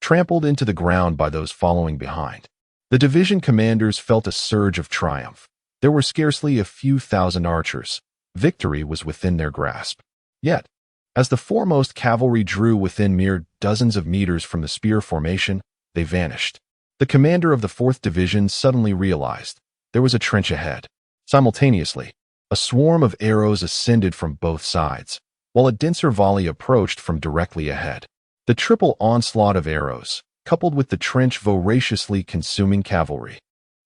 trampled into the ground by those following behind. The division commanders felt a surge of triumph. There were scarcely a few thousand archers. Victory was within their grasp. Yet, as the foremost cavalry drew within mere dozens of meters from the spear formation, they vanished. The commander of the 4th Division suddenly realized there was a trench ahead. Simultaneously, a swarm of arrows ascended from both sides, while a denser volley approached from directly ahead. The triple onslaught of arrows, coupled with the trench voraciously consuming cavalry,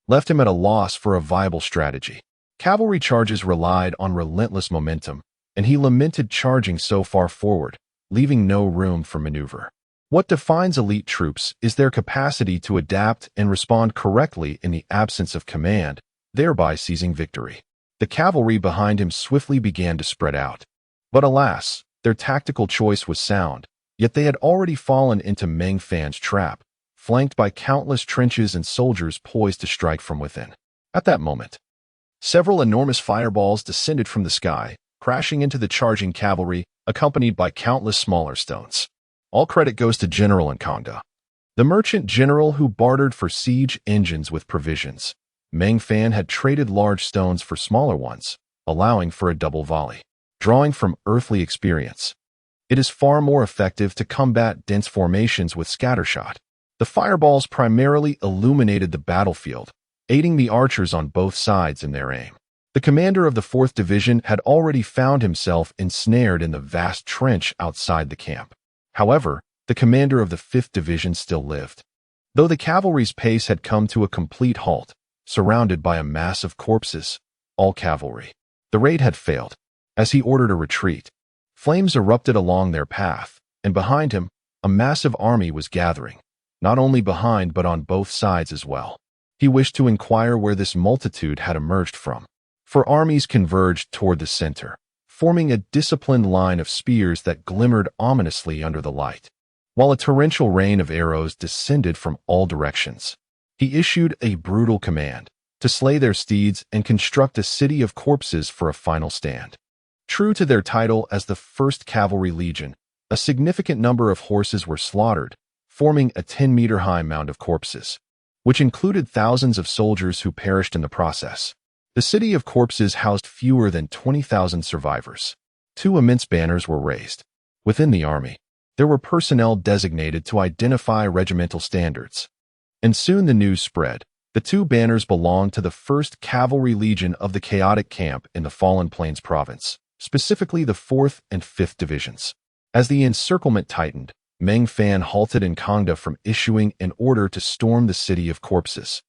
left him at a loss for a viable strategy. Cavalry charges relied on relentless momentum, and he lamented charging so far forward, leaving no room for maneuver. What defines elite troops is their capacity to adapt and respond correctly in the absence of command, thereby seizing victory. The cavalry behind him swiftly began to spread out. But alas, their tactical choice was sound, yet they had already fallen into Meng Fan's trap, flanked by countless trenches and soldiers poised to strike from within. At that moment, several enormous fireballs descended from the sky, crashing into the charging cavalry, accompanied by countless smaller stones. All credit goes to General Nkongda, the merchant general who bartered for siege engines with provisions. Meng Fan had traded large stones for smaller ones, allowing for a double volley. Drawing from earthly experience, it is far more effective to combat dense formations with scattershot. The fireballs primarily illuminated the battlefield, aiding the archers on both sides in their aim. The commander of the 4th Division had already found himself ensnared in the vast trench outside the camp. However, the commander of the 5th Division still lived. Though the cavalry's pace had come to a complete halt, surrounded by a mass of corpses, all cavalry, the raid had failed. As he ordered a retreat, flames erupted along their path, and behind him, a massive army was gathering, not only behind but on both sides as well. He wished to inquire where this multitude had emerged from. For armies converged toward the center, forming a disciplined line of spears that glimmered ominously under the light, while a torrential rain of arrows descended from all directions. He issued a brutal command to slay their steeds and construct a city of corpses for a final stand. True to their title as the 1st Cavalry Legion, a significant number of horses were slaughtered, forming a 10-meter-high mound of corpses, which included thousands of soldiers who perished in the process. The city of corpses housed fewer than 20,000 survivors. 2 immense banners were raised. Within the army, there were personnel designated to identify regimental standards. And soon the news spread. The 2 banners belonged to the 1st Cavalry Legion of the Chaotic Camp in the Fallen Plains province, specifically the 4th and 5th Divisions. As the encirclement tightened, Meng Fan halted Nkongda from issuing an order to storm the city of corpses.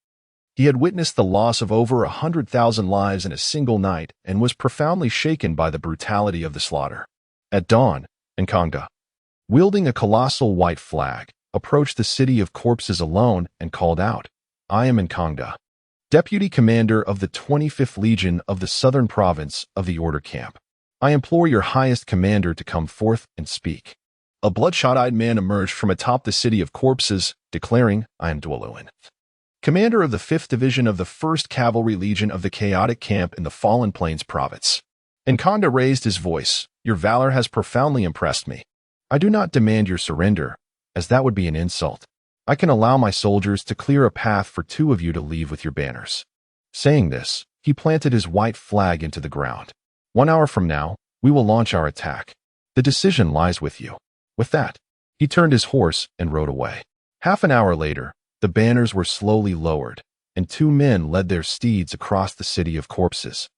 He had witnessed the loss of over 100,000 lives in a single night and was profoundly shaken by the brutality of the slaughter. At dawn, Nkongda, wielding a colossal white flag, approached the city of corpses alone and called out, "I am Nkongda, Deputy Commander of the 25th Legion of the Southern Province of the Order Camp. I implore your highest commander to come forth and speak." A bloodshot-eyed man emerged from atop the city of corpses, declaring, "I am Dwalluin, Commander of the 5th Division of the 1st Cavalry Legion of the Chaotic Camp in the Fallen Plains Province." Nkongda raised his voice, "Your valor has profoundly impressed me. I do not demand your surrender, as that would be an insult. I can allow my soldiers to clear a path for 2 of you to leave with your banners." Saying this, he planted his white flag into the ground. "1 hour from now, we will launch our attack. The decision lies with you." With that, he turned his horse and rode away. Half an hour later, the banners were slowly lowered, and 2 men led their steeds across the city of corpses.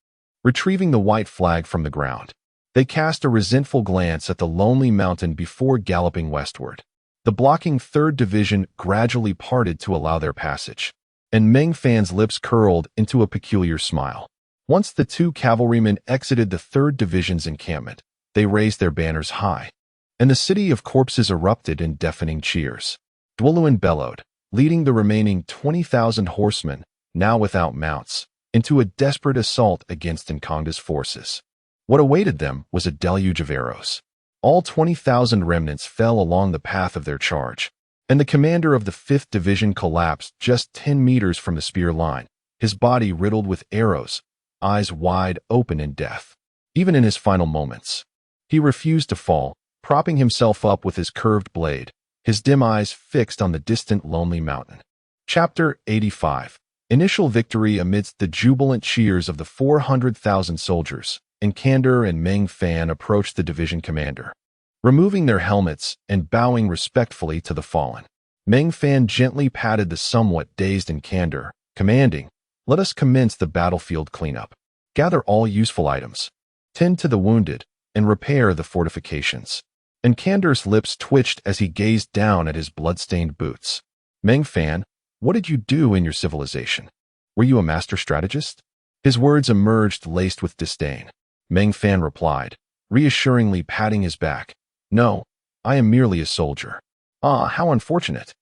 Retrieving the white flag from the ground, they cast a resentful glance at the lonely mountain before galloping westward. The blocking 3rd Division gradually parted to allow their passage, and Meng Fan's lips curled into a peculiar smile. Once the 2 cavalrymen exited the 3rd Division's encampment, they raised their banners high, and the city of corpses erupted in deafening cheers. Dwelluin bellowed, leading the remaining 20,000 horsemen, now without mounts, into a desperate assault against Nkonda's forces. What awaited them was a deluge of arrows. All 20,000 remnants fell along the path of their charge, and the commander of the 5th Division collapsed just 10 meters from the spear line, his body riddled with arrows, eyes wide open in death. Even in his final moments, he refused to fall, propping himself up with his curved blade, his dim eyes fixed on the distant lonely mountain. Chapter 85. Initial victory. Amidst the jubilant cheers of the 400,000 soldiers, Nkanda and Meng Fan approached the division commander, removing their helmets and bowing respectfully to the fallen. Meng Fan gently patted the somewhat dazed Nkanda, commanding, "Let us commence the battlefield cleanup. Gather all useful items, tend to the wounded, and repair the fortifications." Nkanda's lips twitched as he gazed down at his blood-stained boots. "Meng Fan, what did you do in your civilization? Were you a master strategist?" His words emerged laced with disdain. Meng Fan replied, reassuringly patting his back, "No, I am merely a soldier." "Ah, how unfortunate.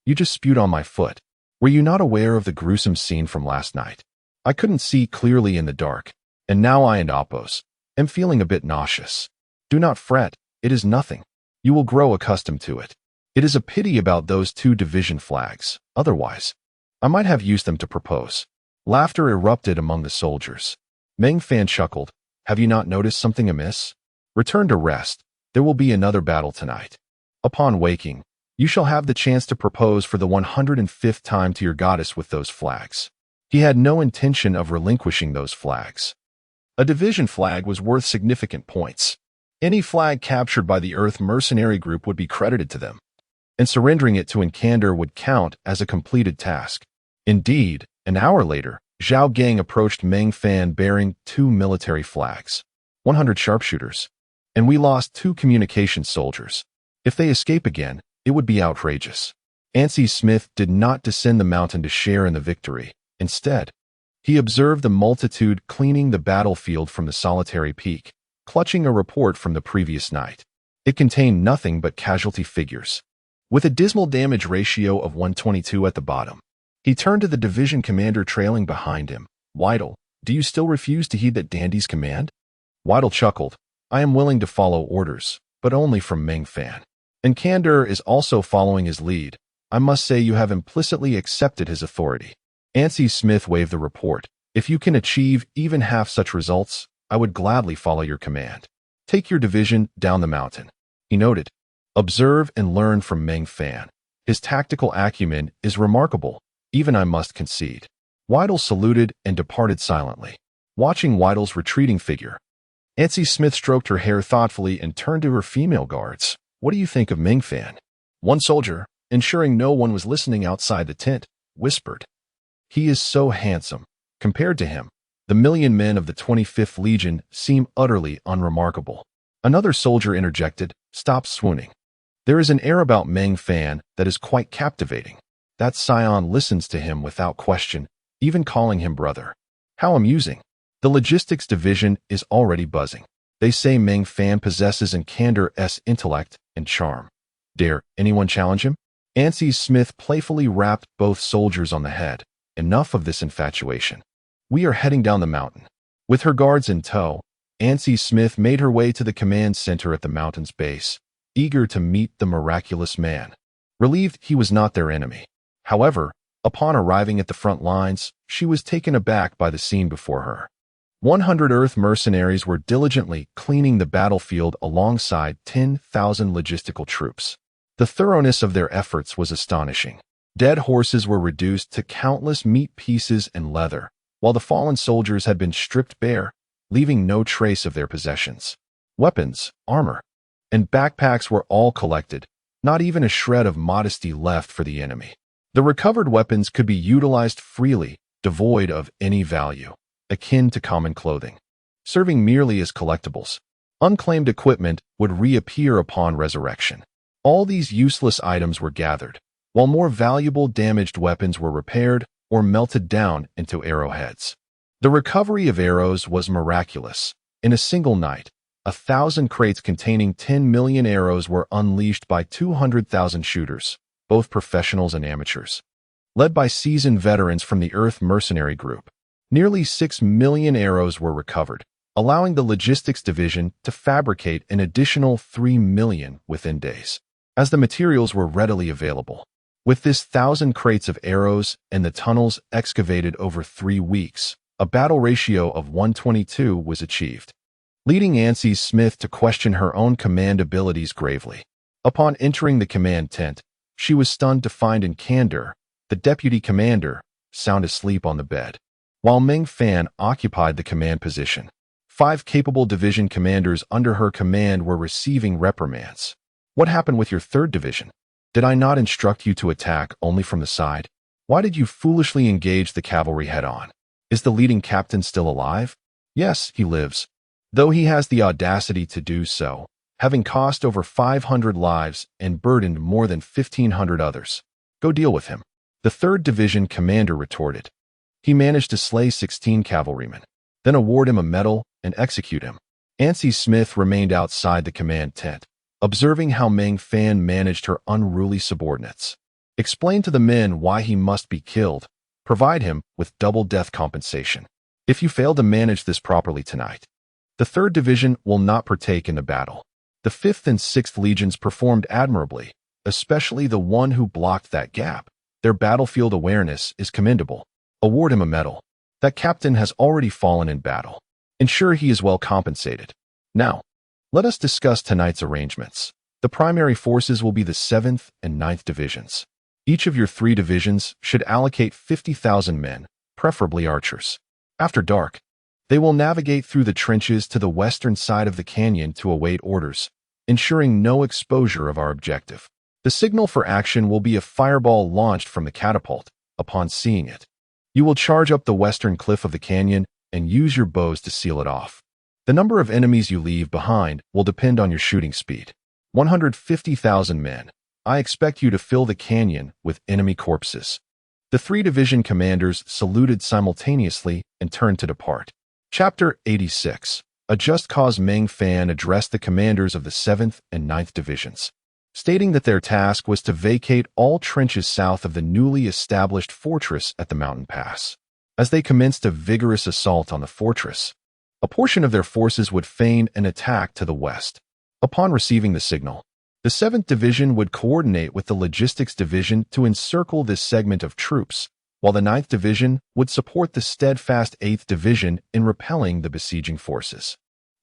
You just spewed on my foot. Were you not aware of the gruesome scene from last night? I couldn't see clearly in the dark, and now I and Oppos am feeling a bit nauseous." "Do not fret. It is nothing. You will grow accustomed to it. It is a pity about those 2 division flags. Otherwise, I might have used them to propose." Laughter erupted among the soldiers. Meng Fan chuckled. "Have you not noticed something amiss? Return to rest. There will be another battle tonight. Upon waking, you shall have the chance to propose for the 105th time to your goddess with those flags." He had no intention of relinquishing those flags. A division flag was worth significant points. Any flag captured by the Earth mercenary group would be credited to them, and surrendering it to Nkanda would count as a completed task. Indeed, an hour later, Zhao Gang approached Meng Fan bearing 2 military flags, 100 sharpshooters, and we lost 2 communication soldiers. If they escape again, it would be outrageous. Ansi Smith did not descend the mountain to share in the victory. Instead, he observed the multitude cleaning the battlefield from the solitary peak, clutching a report from the previous night. It contained nothing but casualty figures, with a dismal damage ratio of 122 at the bottom. He turned to the division commander trailing behind him. "Weidel, do you still refuse to heed that dandy's command?" Weidel chuckled. "I am willing to follow orders, but only from Meng Fan. Nkanda is also following his lead. I must say you have implicitly accepted his authority." Ansi Smith waved the report. "If you can achieve even half such results, I would gladly follow your command. Take your division down the mountain." He noted, "Observe and learn from Meng Fan. His tactical acumen is remarkable, even I must concede." Weidel saluted and departed silently. Watching Weidel's retreating figure, Ansi Smith stroked her hair thoughtfully and turned to her female guards. "What do you think of Meng Fan?" One soldier, ensuring no one was listening outside the tent, whispered, "He is so handsome. Compared to him, the 1,000,000 men of the 25th Legion seem utterly unremarkable." Another soldier interjected, "Stop swooning. There is an air about Meng Fan that is quite captivating. That scion listens to him without question, even calling him brother. How amusing. The logistics division is already buzzing. They say Meng Fan possesses Nkanda's intellect and charm. Dare anyone challenge him?" Ansi Smith playfully rapped both soldiers on the head. "Enough of this infatuation. We are heading down the mountain." With her guards in tow, Ansi Smith made her way to the command center at the mountain's base, eager to meet the miraculous man, relieved he was not their enemy. However, upon arriving at the front lines, she was taken aback by the scene before her. 100 Earth mercenaries were diligently cleaning the battlefield alongside 10,000 logistical troops. The thoroughness of their efforts was astonishing. Dead horses were reduced to countless meat pieces and leather, while the fallen soldiers had been stripped bare, leaving no trace of their possessions. Weapons, armor, and backpacks were all collected, not even a shred of modesty left for the enemy. The recovered weapons could be utilized freely, devoid of any value, akin to common clothing, serving merely as collectibles. Unclaimed equipment would reappear upon resurrection. All these useless items were gathered, while more valuable damaged weapons were repaired or melted down into arrowheads. The recovery of arrows was miraculous. In a single night, 1,000 crates containing 10 million arrows were unleashed by 200,000 shooters, both professionals and amateurs. Led by seasoned veterans from the Earth Mercenary Group, nearly 6 million arrows were recovered, allowing the Logistics Division to fabricate an additional 3 million within days, as the materials were readily available. With this 1,000 crates of arrows and the tunnels excavated over 3 weeks, a battle ratio of 1:22 was achieved, leading Nancy Smith to question her own command abilities gravely. Upon entering the command tent, she was stunned to find Inkander, the deputy commander, sound asleep on the bed, while Meng Fan occupied the command position. 5 capable division commanders under her command were receiving reprimands. What happened with your 3rd division? Did I not instruct you to attack only from the side? Why did you foolishly engage the cavalry head-on? Is the leading captain still alive? Yes, he lives, though he has the audacity to do so, having cost over 500 lives and burdened more than 1,500 others. Go deal with him. The 3rd Division commander retorted. He managed to slay 16 cavalrymen, then award him a medal and execute him. Nancy Smith remained outside the command tent, observing how Meng Fan managed her unruly subordinates. Explain to the men why he must be killed. Provide him with double death compensation. If you fail to manage this properly tonight, the 3rd Division will not partake in the battle. The 5th and 6th Legions performed admirably, especially the one who blocked that gap. Their battlefield awareness is commendable. Award him a medal. That captain has already fallen in battle. Ensure he is well compensated. Now, let us discuss tonight's arrangements. The primary forces will be the 7th and 9th Divisions. Each of your 3 divisions should allocate 50,000 men, preferably archers. After dark, they will navigate through the trenches to the western side of the canyon to await orders, ensuring no exposure of our objective. The signal for action will be a fireball launched from the catapult. Upon seeing it, you will charge up the western cliff of the canyon and use your bows to seal it off. The number of enemies you leave behind will depend on your shooting speed. 150,000 men. I expect you to fill the canyon with enemy corpses. The 3 division commanders saluted simultaneously and turned to depart. Chapter 86. A Just Cause. Meng Fan addressed the commanders of the 7th and 9th Divisions, stating that their task was to vacate all trenches south of the newly established fortress at the mountain pass. As they commenced a vigorous assault on the fortress, a portion of their forces would feign an attack to the west. Upon receiving the signal, the 7th Division would coordinate with the Logistics Division to encircle this segment of troops, while the 9th Division would support the steadfast 8th Division in repelling the besieging forces.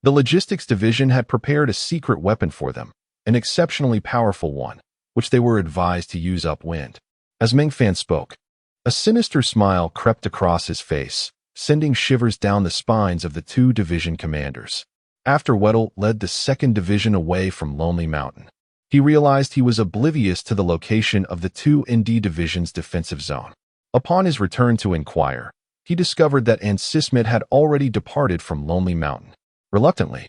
The Logistics Division had prepared a secret weapon for them, an exceptionally powerful one, which they were advised to use upwind. As Meng Fan spoke, a sinister smile crept across his face, sending shivers down the spines of the 2 division commanders. After Weddle led the 2nd Division away from Lonely Mountain, he realized he was oblivious to the location of the 2 ND Division's defensive zone. Upon his return to inquire, he discovered that Ansismet had already departed from Lonely Mountain. Reluctantly,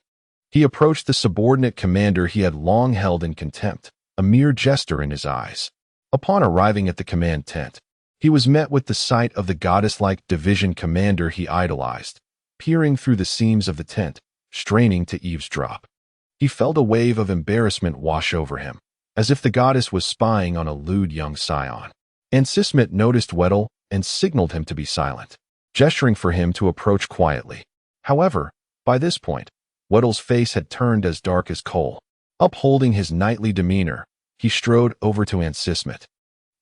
he approached the subordinate commander he had long held in contempt, a mere jester in his eyes. Upon arriving at the command tent, he was met with the sight of the goddess-like division commander he idolized, peering through the seams of the tent, straining to eavesdrop. He felt a wave of embarrassment wash over him, as if the goddess was spying on a lewd young scion. Ansismet noticed Weddle and signaled him to be silent, gesturing for him to approach quietly. However, by this point, Weddle's face had turned as dark as coal. Upholding his knightly demeanor, he strode over to Ansismet,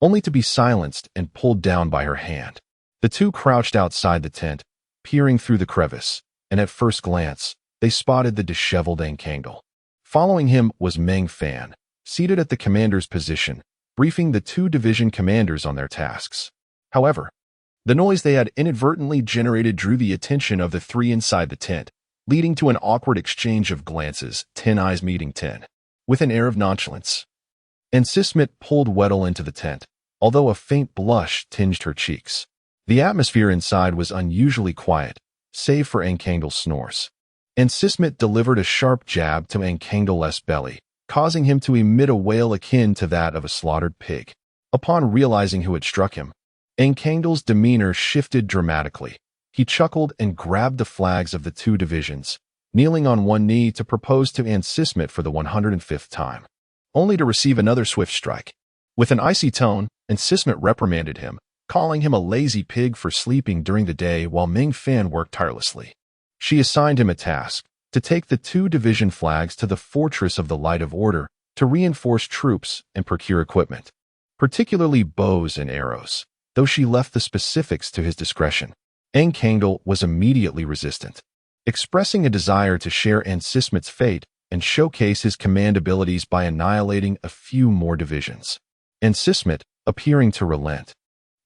only to be silenced and pulled down by her hand. The 2 crouched outside the tent, peering through the crevice, and at first glance, they spotted the disheveled Ankangle. Following him was Meng Fan, seated at the commander's position, briefing the 2 division commanders on their tasks. However, the noise they had inadvertently generated drew the attention of the 3 inside the tent, leading to an awkward exchange of glances, 10 eyes meeting 10. With an air of nonchalance, Ansismet pulled Weddle into the tent, although a faint blush tinged her cheeks. The atmosphere inside was unusually quiet, save for Enkangle's snores. And Sismit delivered a sharp jab to Enkangle's belly, causing him to emit a wail akin to that of a slaughtered pig. Upon realizing who had struck him, Enkangle's demeanor shifted dramatically. He chuckled and grabbed the flags of the two divisions, kneeling on one knee to propose to Sismit for the 105th time, only to receive another swift strike. With an icy tone, Sismit reprimanded him, calling him a lazy pig for sleeping during the day while Meng Fan worked tirelessly. She assigned him a task, to take the two division flags to the Fortress of the Light of Order to reinforce troops and procure equipment, particularly bows and arrows, though she left the specifics to his discretion. Enkangle was immediately resistant, expressing a desire to share Sismit's fate and showcase his command abilities by annihilating a few more divisions. Sismit, appearing to relent,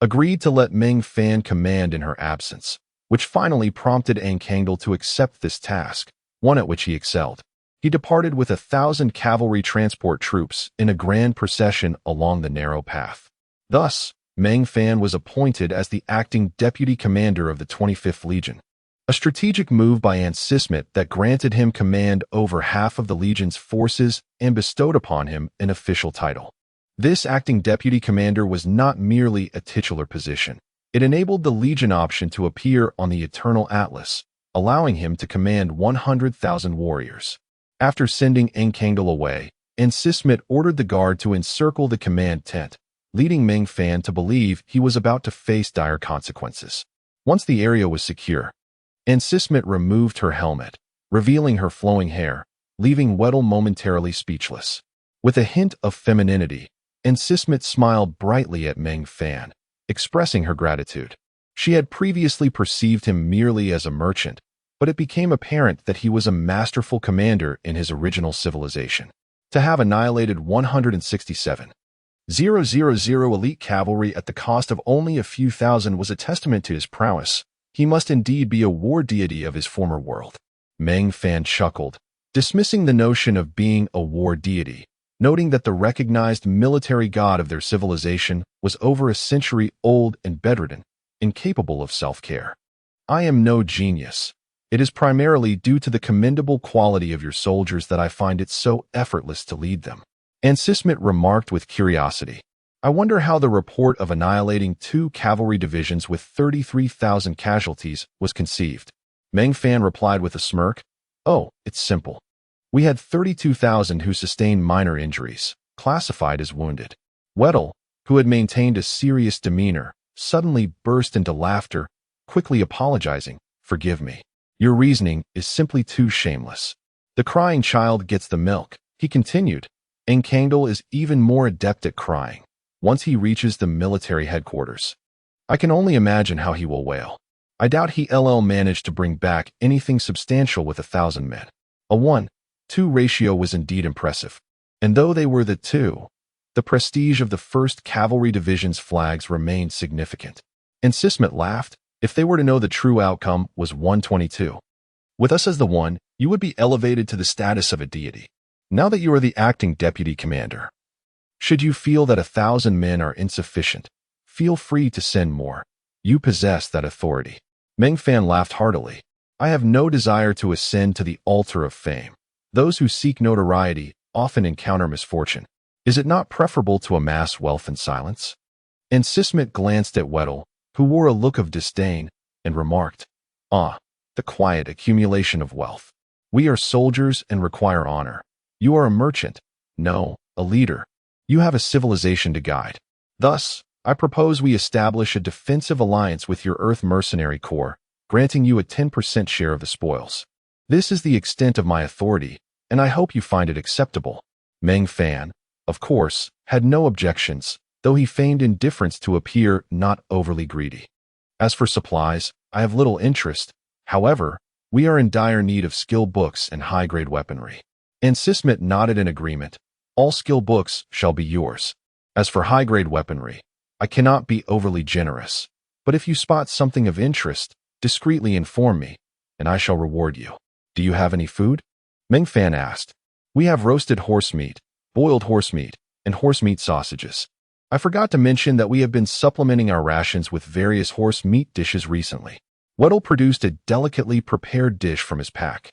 agreed to let Meng Fan command in her absence, which finally prompted Enkangle to accept this task, one at which he excelled. He departed with 1,000 cavalry transport troops in a grand procession along the narrow path. Thus, Meng Fan was appointed as the acting deputy commander of the 25th Legion, a strategic move by Sismit that granted him command over half of the Legion's forces and bestowed upon him an official title. This acting deputy commander was not merely a titular position. It enabled the Legion option to appear on the Eternal Atlas, allowing him to command 100,000 warriors. After sending Enkangle away, Sismit ordered the guard to encircle the command tent, leading Meng Fan to believe he was about to face dire consequences. Once the area was secure, Sismit removed her helmet, revealing her flowing hair, leaving Weddle momentarily speechless. With a hint of femininity, Sismit smiled brightly at Meng Fan, expressing her gratitude. She had previously perceived him merely as a merchant, but it became apparent that he was a masterful commander in his original civilization. To have annihilated 167,000 elite cavalry at the cost of only a few thousand was a testament to his prowess. He must indeed be a war deity of his former world. Meng Fan chuckled, dismissing the notion of being a war deity, noting that the recognized military god of their civilization was over a century old and bedridden, incapable of self-care. I am no genius. It is primarily due to the commendable quality of your soldiers that I find it so effortless to lead them. Sismit remarked with curiosity. I wonder how the report of annihilating 2 cavalry divisions with 33,000 casualties was conceived. Meng Fan replied with a smirk. Oh, it's simple. We had 32,000 who sustained minor injuries, classified as wounded. Weddle, who had maintained a serious demeanor, suddenly burst into laughter, quickly apologizing. Forgive me. Your reasoning is simply too shameless. The crying child gets the milk, he continued. Enkangle is even more adept at crying once he reaches the military headquarters. I can only imagine how he will wail. I doubt he'll manage to bring back anything substantial with 1,000 men. A 1-2 ratio was indeed impressive. And though they were the 2, the prestige of the 1st Cavalry Division's flags remained significant. Sismit laughed. If they were to know the true outcome was 122. With us as the 1, you would be elevated to the status of a deity. Now that you are the acting deputy commander, should you feel that 1,000 men are insufficient, feel free to send more. You possess that authority. Meng Fan laughed heartily. I have no desire to ascend to the altar of fame. Those who seek notoriety often encounter misfortune. Is it not preferable to amass wealth in silence? Sismit glanced at Weddle, who wore a look of disdain, and remarked, Ah, the quiet accumulation of wealth. We are soldiers and require honor. You are a merchant. No, a leader. You have a civilization to guide. Thus, I propose we establish a defensive alliance with your Earth Mercenary Corps, granting you a 10% share of the spoils. This is the extent of my authority, and I hope you find it acceptable. Meng Fan, of course, had no objections, though he feigned indifference to appear not overly greedy. As for supplies, I have little interest. However, we are in dire need of skill books and high-grade weaponry. Sismit nodded in agreement. All skill books shall be yours. As for high-grade weaponry, I cannot be overly generous, but if you spot something of interest, discreetly inform me, and I shall reward you. Do you have any food? Meng Fan asked. We have roasted horse meat, boiled horse meat, and horse meat sausages. I forgot to mention that we have been supplementing our rations with various horse meat dishes recently. Weddle produced a delicately prepared dish from his pack,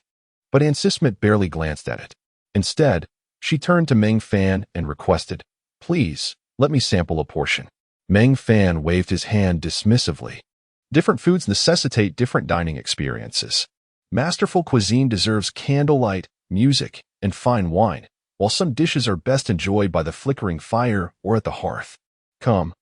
but Aunt Sismet barely glanced at it. Instead, she turned to Meng Fan and requested, "Please, let me sample a portion." Meng Fan waved his hand dismissively. Different foods necessitate different dining experiences. Masterful cuisine deserves candlelight, music, and fine wine, while some dishes are best enjoyed by the flickering fire or at the hearth. Come,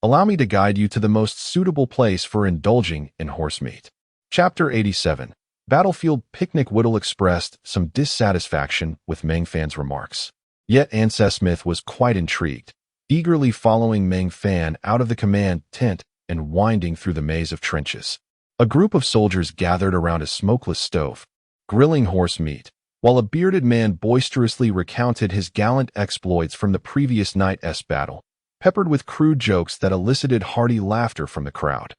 allow me to guide you to the most suitable place for indulging in horse meat. Chapter 87. Battlefield Picnic. Whittle expressed some dissatisfaction with Meng Fan's remarks. Yet Aunt Sismet was quite intrigued, eagerly following Meng Fan out of the command tent and winding through the maze of trenches. A group of soldiers gathered around a smokeless stove, grilling horse meat, while a bearded man boisterously recounted his gallant exploits from the previous night's battle, peppered with crude jokes that elicited hearty laughter from the crowd.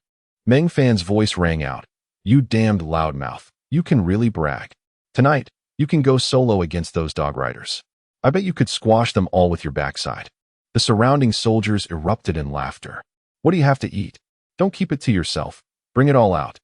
Meng Fan's voice rang out, "You damned loudmouth, you can really brag. Tonight, you can go solo against those dog riders. I bet you could squash them all with your backside." The surrounding soldiers erupted in laughter. "What do you have to eat? Don't keep it to yourself. Bring it all out."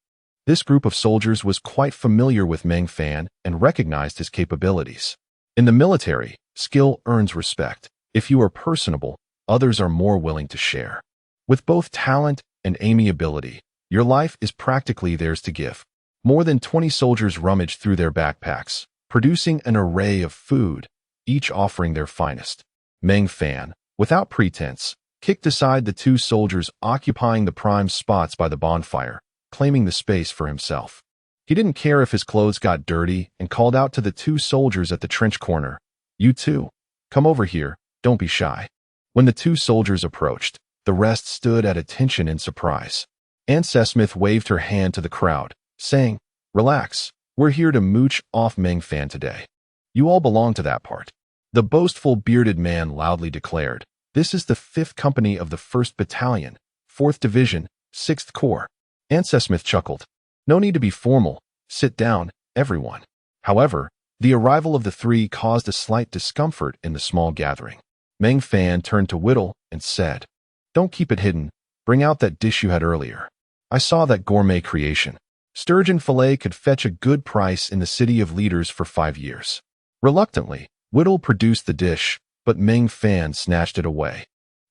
This group of soldiers was quite familiar with Meng Fan and recognized his capabilities. In the military, skill earns respect. If you are personable, others are more willing to share. With both talent and amiability, your life is practically theirs to give. More than 20 soldiers rummaged through their backpacks, producing an array of food, each offering their finest. Meng Fan, without pretense, kicked aside the two soldiers occupying the prime spots by the bonfire, claiming the space for himself. He didn't care if his clothes got dirty and called out to the two soldiers at the trench corner, "You two, come over here, don't be shy." When the two soldiers approached, the rest stood at attention in surprise. Aunt Sismet waved her hand to the crowd, saying, "Relax, we're here to mooch off Meng Fan today. You all belong to that part." The boastful bearded man loudly declared, "This is the 5th Company of the 1st Battalion, 4th Division, 6th Corps." Aunt Sismet chuckled. "No need to be formal. Sit down, everyone." However, the arrival of the three caused a slight discomfort in the small gathering. Meng Fan turned to Whittle and said, "Don't keep it hidden. Bring out that dish you had earlier. I saw that gourmet creation. Sturgeon fillet could fetch a good price in the City of Leaders for 5 years." Reluctantly, Whittle produced the dish, but Meng Fan snatched it away,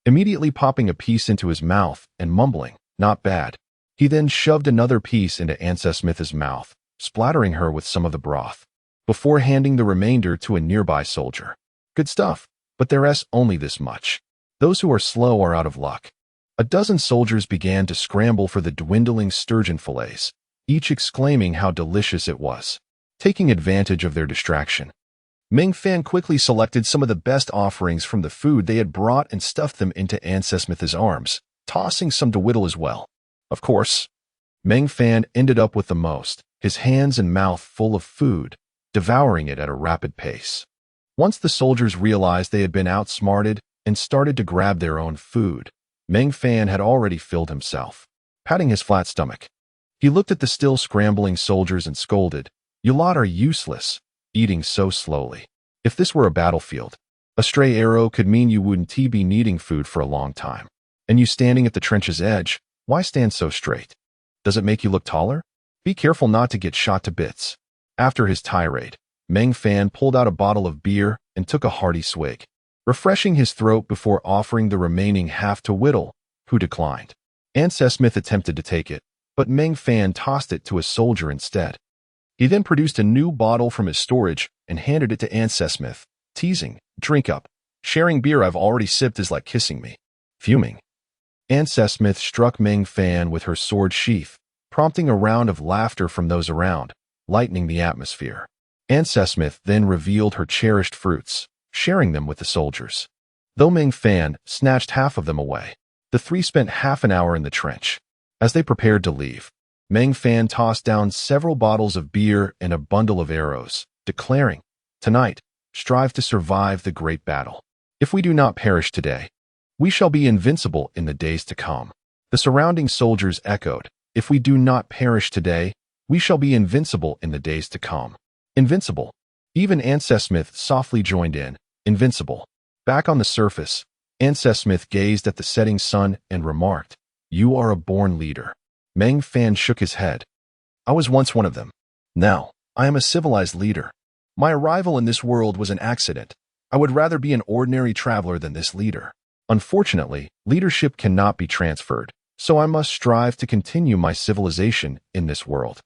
immediately popping a piece into his mouth and mumbling, "Not bad." He then shoved another piece into Aunt Sismet's mouth, splattering her with some of the broth, before handing the remainder to a nearby soldier. "Good stuff, but there's only this much. Those who are slow are out of luck." A dozen soldiers began to scramble for the dwindling sturgeon fillets, each exclaiming how delicious it was. Taking advantage of their distraction, Meng Fan quickly selected some of the best offerings from the food they had brought and stuffed them into Aunt Sismet's arms, tossing some to Whittle as well. Of course, Meng Fan ended up with the most, his hands and mouth full of food, devouring it at a rapid pace. Once the soldiers realized they had been outsmarted and started to grab their own food, Meng Fan had already filled himself, patting his flat stomach. He looked at the still scrambling soldiers and scolded, "You lot are useless, eating so slowly. If this were a battlefield, a stray arrow could mean you wouldn't be needing food for a long time. And you standing at the trench's edge, why stand so straight? Does it make you look taller? Be careful not to get shot to bits." After his tirade, Meng Fan pulled out a bottle of beer and took a hearty swig, refreshing his throat before offering the remaining half to Whittle, who declined. Aunt Sismet attempted to take it, but Meng Fan tossed it to a soldier instead. He then produced a new bottle from his storage and handed it to Aunt Sismet, teasing, "Drink up. Sharing beer I've already sipped is like kissing me." Fuming, Aunt Sismet struck Meng Fan with her sword sheath, prompting a round of laughter from those around, lightening the atmosphere. Aunt Sismet then revealed her cherished fruits, sharing them with the soldiers. Though Meng Fan snatched half of them away, the three spent half an hour in the trench. As they prepared to leave, Meng Fan tossed down several bottles of beer and a bundle of arrows, declaring, "Tonight, strive to survive the great battle. If we do not perish today, we shall be invincible in the days to come." The surrounding soldiers echoed, "If we do not perish today, we shall be invincible in the days to come." Invincible. Even Aunt Sismet softly joined in, "Invincible." Back on the surface, Smith gazed at the setting sun and remarked, "You are a born leader." Meng Fan shook his head. "I was once one of them. Now, I am a civilized leader. My arrival in this world was an accident. I would rather be an ordinary traveler than this leader. Unfortunately, leadership cannot be transferred, so I must strive to continue my civilization in this world."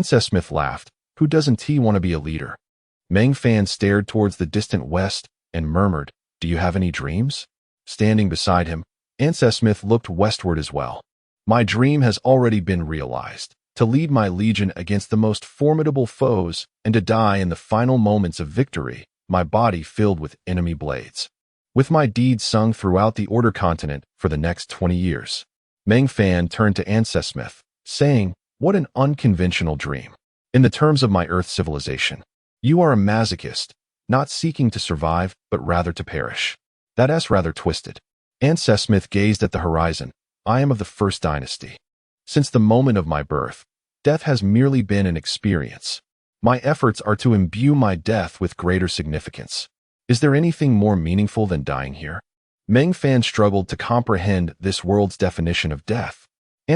Smith laughed. "Who doesn't he want to be a leader?" Meng Fan stared towards the distant west and murmured, "Do you have any dreams?" Standing beside him, Smith looked westward as well. "My dream has already been realized, to lead my legion against the most formidable foes and to die in the final moments of victory, my body filled with enemy blades. With my deeds sung throughout the Order continent for the next 20 years. Meng Fan turned to Smith, saying, "What an unconventional dream. In the terms of my Earth civilization, you are a masochist, not seeking to survive, but rather to perish. That's rather twisted." Smith gazed at the horizon. "I am of the first dynasty. Since the moment of my birth, death has merely been an experience. My efforts are to imbue my death with greater significance. Is there anything more meaningful than dying here?" Meng Fan struggled to comprehend this world's definition of death.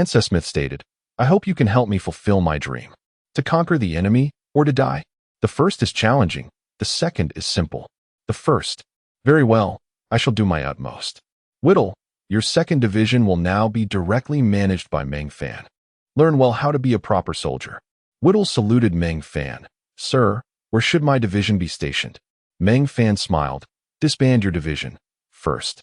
Smith stated, "I hope you can help me fulfill my dream. To conquer the enemy or to die? The first is challenging, the second is simple. The first. Very well, I shall do my utmost. Whittle, your second division will now be directly managed by Meng Fan. Learn well how to be a proper soldier." Whittle saluted Meng Fan. "Sir, where should my division be stationed?" Meng Fan smiled. "Disband your division. First,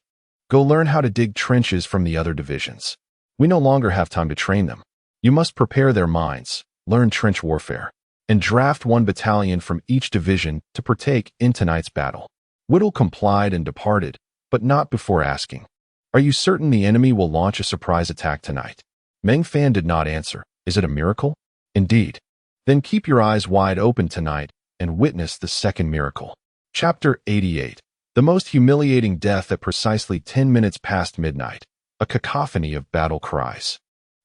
go learn how to dig trenches from the other divisions. We no longer have time to train them. You must prepare their minds, learn trench warfare, and draft one battalion from each division to partake in tonight's battle." Whittle complied and departed, but not before asking, "Are you certain the enemy will launch a surprise attack tonight?" Meng Fan did not answer. "Is it a miracle?" "Indeed. Then keep your eyes wide open tonight and witness the second miracle." Chapter 88. The most humiliating death at precisely 10 minutes past midnight. A cacophony of battle cries.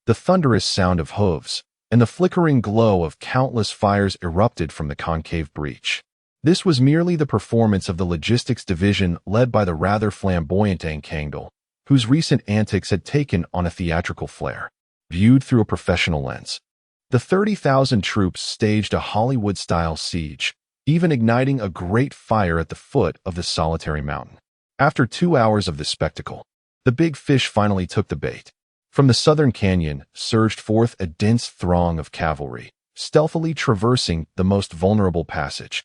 The thunderous sound of hooves and the flickering glow of countless fires erupted from the concave breach. This was merely the performance of the logistics division led by the rather flamboyant Kangdal, whose recent antics had taken on a theatrical flair, viewed through a professional lens. The 30,000 troops staged a Hollywood-style siege, even igniting a great fire at the foot of the solitary mountain. After 2 hours of this spectacle, the big fish finally took the bait. From the southern canyon surged forth a dense throng of cavalry, stealthily traversing the most vulnerable passage,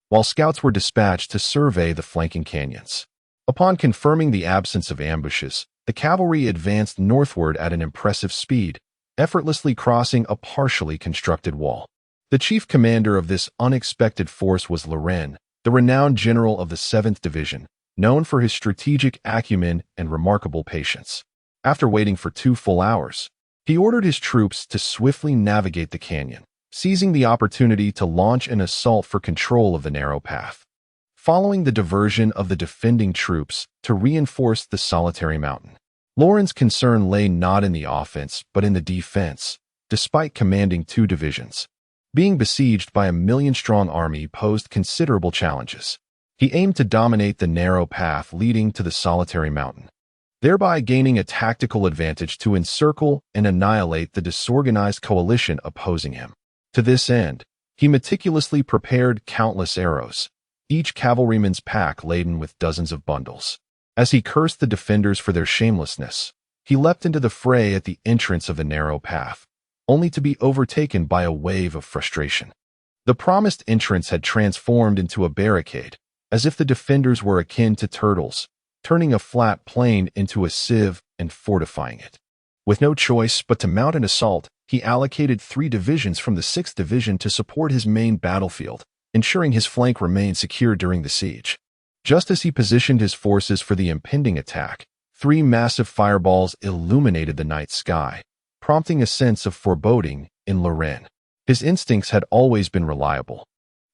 while scouts were dispatched to survey the flanking canyons. Upon confirming the absence of ambushes, the cavalry advanced northward at an impressive speed, effortlessly crossing a partially constructed wall. The chief commander of this unexpected force was Loren, the renowned general of the 7th Division, known for his strategic acumen and remarkable patience. After waiting for 2 full hours, he ordered his troops to swiftly navigate the canyon, seizing the opportunity to launch an assault for control of the narrow path. Following the diversion of the defending troops to reinforce the solitary mountain, Loren's concern lay not in the offense but in the defense, despite commanding 2 divisions. Being besieged by a 1,000,000-strong army posed considerable challenges. He aimed to dominate the narrow path leading to the solitary mountain, thereby gaining a tactical advantage to encircle and annihilate the disorganized coalition opposing him. To this end, he meticulously prepared countless arrows, each cavalryman's pack laden with dozens of bundles. As he cursed the defenders for their shamelessness, he leapt into the fray at the entrance of the narrow path, only to be overtaken by a wave of frustration. The promised entrance had transformed into a barricade, as if the defenders were akin to turtles, turning a flat plain into a sieve and fortifying it. With no choice but to mount an assault, he allocated 3 divisions from the 6th Division to support his main battlefield, ensuring his flank remained secure during the siege. Just as he positioned his forces for the impending attack, 3 massive fireballs illuminated the night sky, prompting a sense of foreboding in Loren. His instincts had always been reliable.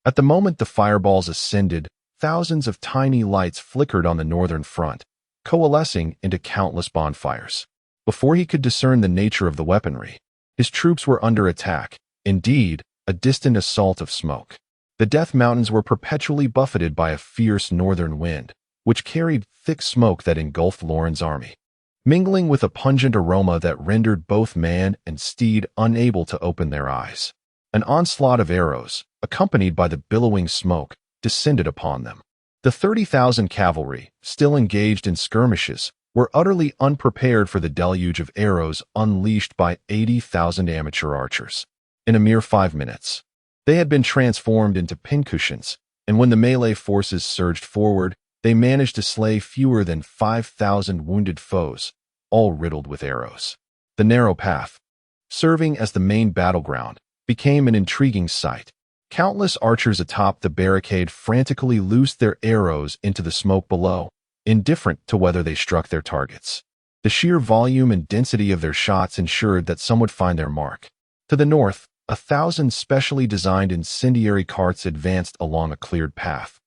At the moment the fireballs ascended, thousands of tiny lights flickered on the northern front, coalescing into countless bonfires. Before he could discern the nature of the weaponry, his troops were under attack, indeed, a distant assault of smoke. The Death Mountains were perpetually buffeted by a fierce northern wind, which carried thick smoke that engulfed Lauren's army, mingling with a pungent aroma that rendered both man and steed unable to open their eyes. An onslaught of arrows, accompanied by the billowing smoke, descended upon them. The 30,000 cavalry, still engaged in skirmishes, were utterly unprepared for the deluge of arrows unleashed by 80,000 amateur archers. In a mere 5 minutes, they had been transformed into pincushions, and when the melee forces surged forward, they managed to slay fewer than 5,000 wounded foes, all riddled with arrows. The narrow path, serving as the main battleground, became an intriguing sight. Countless archers atop the barricade frantically loosed their arrows into the smoke below, indifferent to whether they struck their targets. The sheer volume and density of their shots ensured that some would find their mark. To the north, 1,000 specially designed incendiary carts advanced along a cleared path,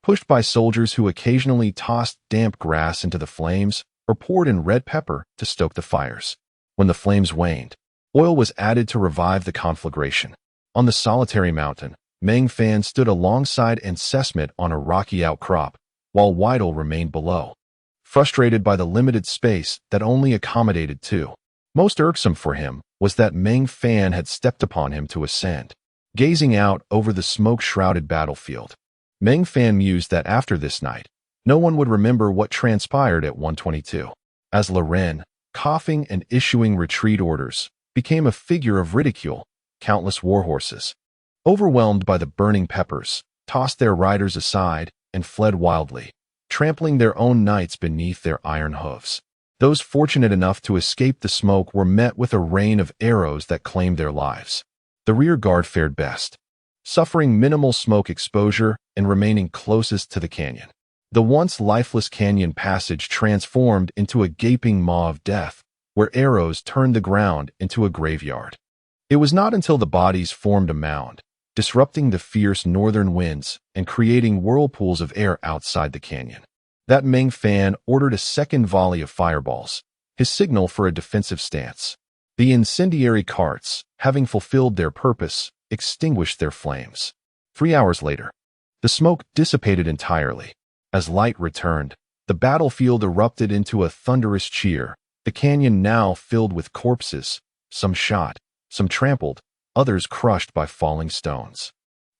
pushed by soldiers who occasionally tossed damp grass into the flames or poured in red pepper to stoke the fires. When the flames waned, oil was added to revive the conflagration. On the solitary mountain, Meng Fan stood alongside Sesmet on a rocky outcrop, while Weidel remained below, frustrated by the limited space that only accommodated two. Most irksome for him was that Meng Fan had stepped upon him to ascend. Gazing out over the smoke-shrouded battlefield, Meng Fan mused that after this night, no one would remember what transpired at 122. As Loren, coughing and issuing retreat orders, became a figure of ridicule, countless warhorses, overwhelmed by the burning peppers, tossed their riders aside and fled wildly, trampling their own knights beneath their iron hooves. Those fortunate enough to escape the smoke were met with a rain of arrows that claimed their lives. The rear guard fared best, suffering minimal smoke exposure and remaining closest to the canyon. The once lifeless canyon passage transformed into a gaping maw of death, where arrows turned the ground into a graveyard. It was not until the bodies formed a mound, disrupting the fierce northern winds and creating whirlpools of air outside the canyon, that Meng Fan ordered a second volley of fireballs, his signal for a defensive stance. The incendiary carts, having fulfilled their purpose, extinguished their flames. 3 hours later, the smoke dissipated entirely. As light returned, the battlefield erupted into a thunderous cheer, the canyon now filled with corpses, some shot, some trampled, others crushed by falling stones.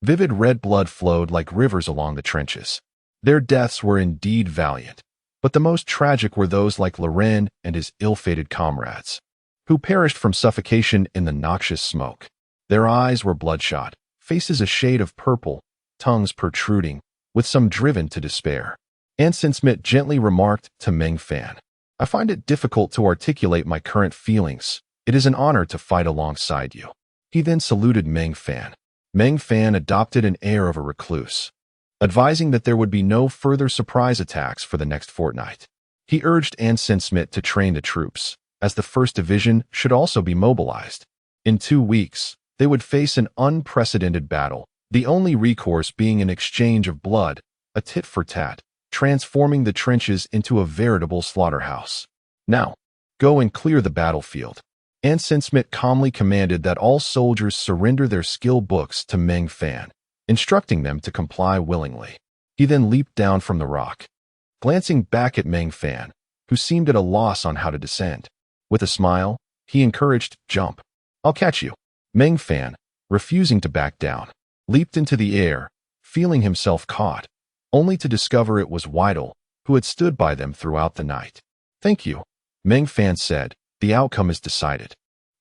Vivid red blood flowed like rivers along the trenches. Their deaths were indeed valiant, but the most tragic were those like Loren and his ill-fated comrades, who perished from suffocation in the noxious smoke. Their eyes were bloodshot, faces a shade of purple, tongues protruding, with some driven to despair. Sesmet gently remarked to Meng Fan, "I find it difficult to articulate my current feelings. It is an honor to fight alongside you." He then saluted Meng Fan. Meng Fan adopted an air of a recluse, advising that there would be no further surprise attacks for the next fortnight. He urged Sesmet to train the troops, as the 1st Division should also be mobilized. In 2 weeks, they would face an unprecedented battle, the only recourse being an exchange of blood, a tit-for-tat, transforming the trenches into a veritable slaughterhouse. "Now, go and clear the battlefield." Sesmet calmly commanded that all soldiers surrender their skill books to Meng Fan, instructing them to comply willingly. He then leaped down from the rock, glancing back at Meng Fan, who seemed at a loss on how to descend. With a smile, he encouraged, "Jump. I'll catch you." Meng Fan, refusing to back down, leaped into the air, feeling himself caught, only to discover it was Weidel, who had stood by them throughout the night. "Thank you," Meng Fan said. "The outcome is decided.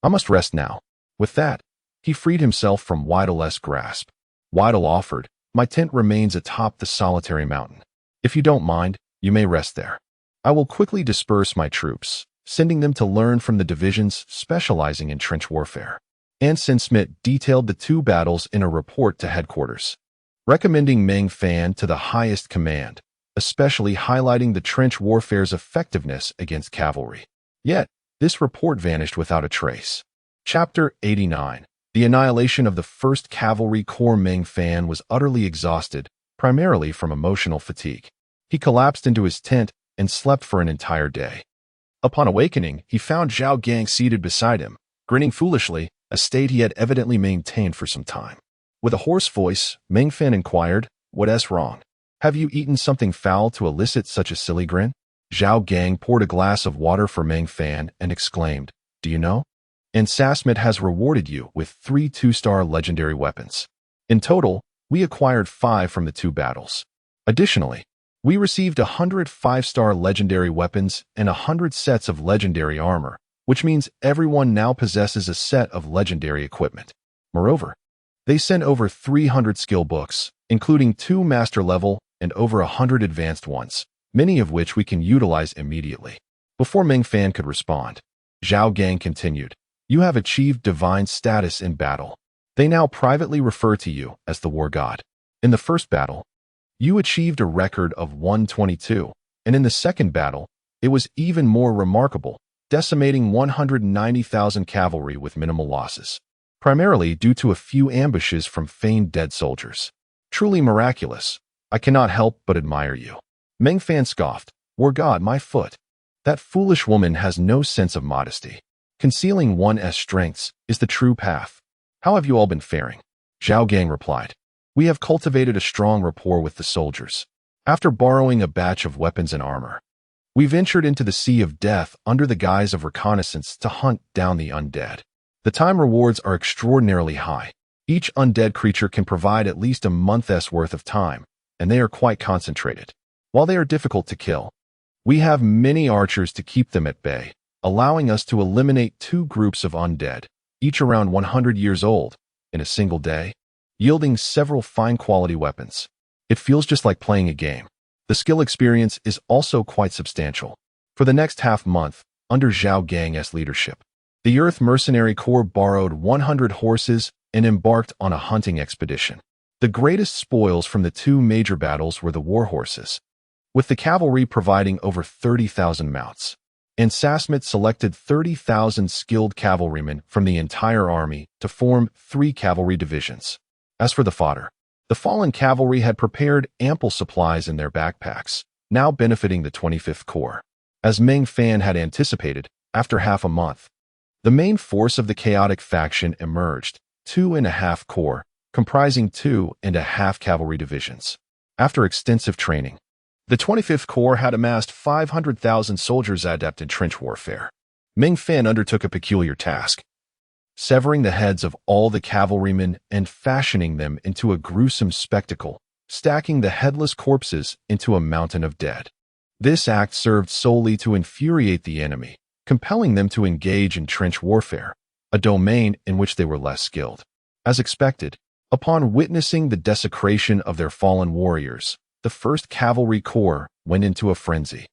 I must rest now." With that, he freed himself from Weidel's grasp. Weidel offered, "My tent remains atop the solitary mountain. If you don't mind, you may rest there. I will quickly disperse my troops, sending them to learn from the divisions specializing in trench warfare." Sesmet detailed the 2 battles in a report to headquarters, recommending Meng Fan to the highest command, especially highlighting the trench warfare's effectiveness against cavalry. Yet, this report vanished without a trace. Chapter 89. The annihilation of the 1st Cavalry Corps. Meng Fan was utterly exhausted, primarily from emotional fatigue. He collapsed into his tent and slept for an entire day. Upon awakening, he found Zhao Gang seated beside him, grinning foolishly, a state he had evidently maintained for some time. With a hoarse voice, Meng Fan inquired, "What's wrong?" Have you eaten something foul to elicit such a silly grin? Zhao Gang poured a glass of water for Meng Fan and exclaimed, "Do you know? Insasmit has rewarded you with 3 2-star legendary weapons. In total, we acquired 5 from the 2 battles. Additionally, we received 100 5-star legendary weapons and 100 sets of legendary armor, which means everyone now possesses a set of legendary equipment. Moreover, they sent over 300 skill books, including 2 master level and over 100 advanced ones, many of which we can utilize immediately." Before Meng Fan could respond, Zhao Gang continued, "You have achieved divine status in battle. They now privately refer to you as the war god. In the first battle, you achieved a record of 122, and in the second battle, it was even more remarkable, decimating 190,000 cavalry with minimal losses, primarily due to a few ambushes from feigned dead soldiers. Truly miraculous. I cannot help but admire you." Meng Fan scoffed, "War god, my foot. That foolish woman has no sense of modesty. Concealing one's strengths is the true path. How have you all been faring?" Zhao Gang replied, "We have cultivated a strong rapport with the soldiers. After borrowing a batch of weapons and armor, we ventured into the Sea of Death under the guise of reconnaissance to hunt down the undead. The time rewards are extraordinarily high. Each undead creature can provide at least a month's worth of time, and they are quite concentrated. While they are difficult to kill, we have many archers to keep them at bay, allowing us to eliminate 2 groups of undead, each around 100 years old, in a single day, yielding several fine-quality weapons. It feels just like playing a game. The skill experience is also quite substantial. For the next half-month, under Zhao Gang's leadership, the Earth Mercenary Corps borrowed 100 horses and embarked on a hunting expedition. The greatest spoils from the 2 major battles were the war horses, with the cavalry providing over 30,000 mounts. Insasmit selected 30,000 skilled cavalrymen from the entire army to form 3 cavalry divisions. As for the fodder, the fallen cavalry had prepared ample supplies in their backpacks, now benefiting the 25th Corps. As Meng Fan had anticipated, after half a month, the main force of the chaotic faction emerged, 2.5 corps, comprising 2.5 cavalry divisions. After extensive training, the 25th Corps had amassed 500,000 soldiers adept in trench warfare. Meng Fan undertook a peculiar task, severing the heads of all the cavalrymen and fashioning them into a gruesome spectacle, stacking the headless corpses into a mountain of dead. This act served solely to infuriate the enemy, compelling them to engage in trench warfare, a domain in which they were less skilled. As expected, upon witnessing the desecration of their fallen warriors, the 1st Cavalry Corps went into a frenzy,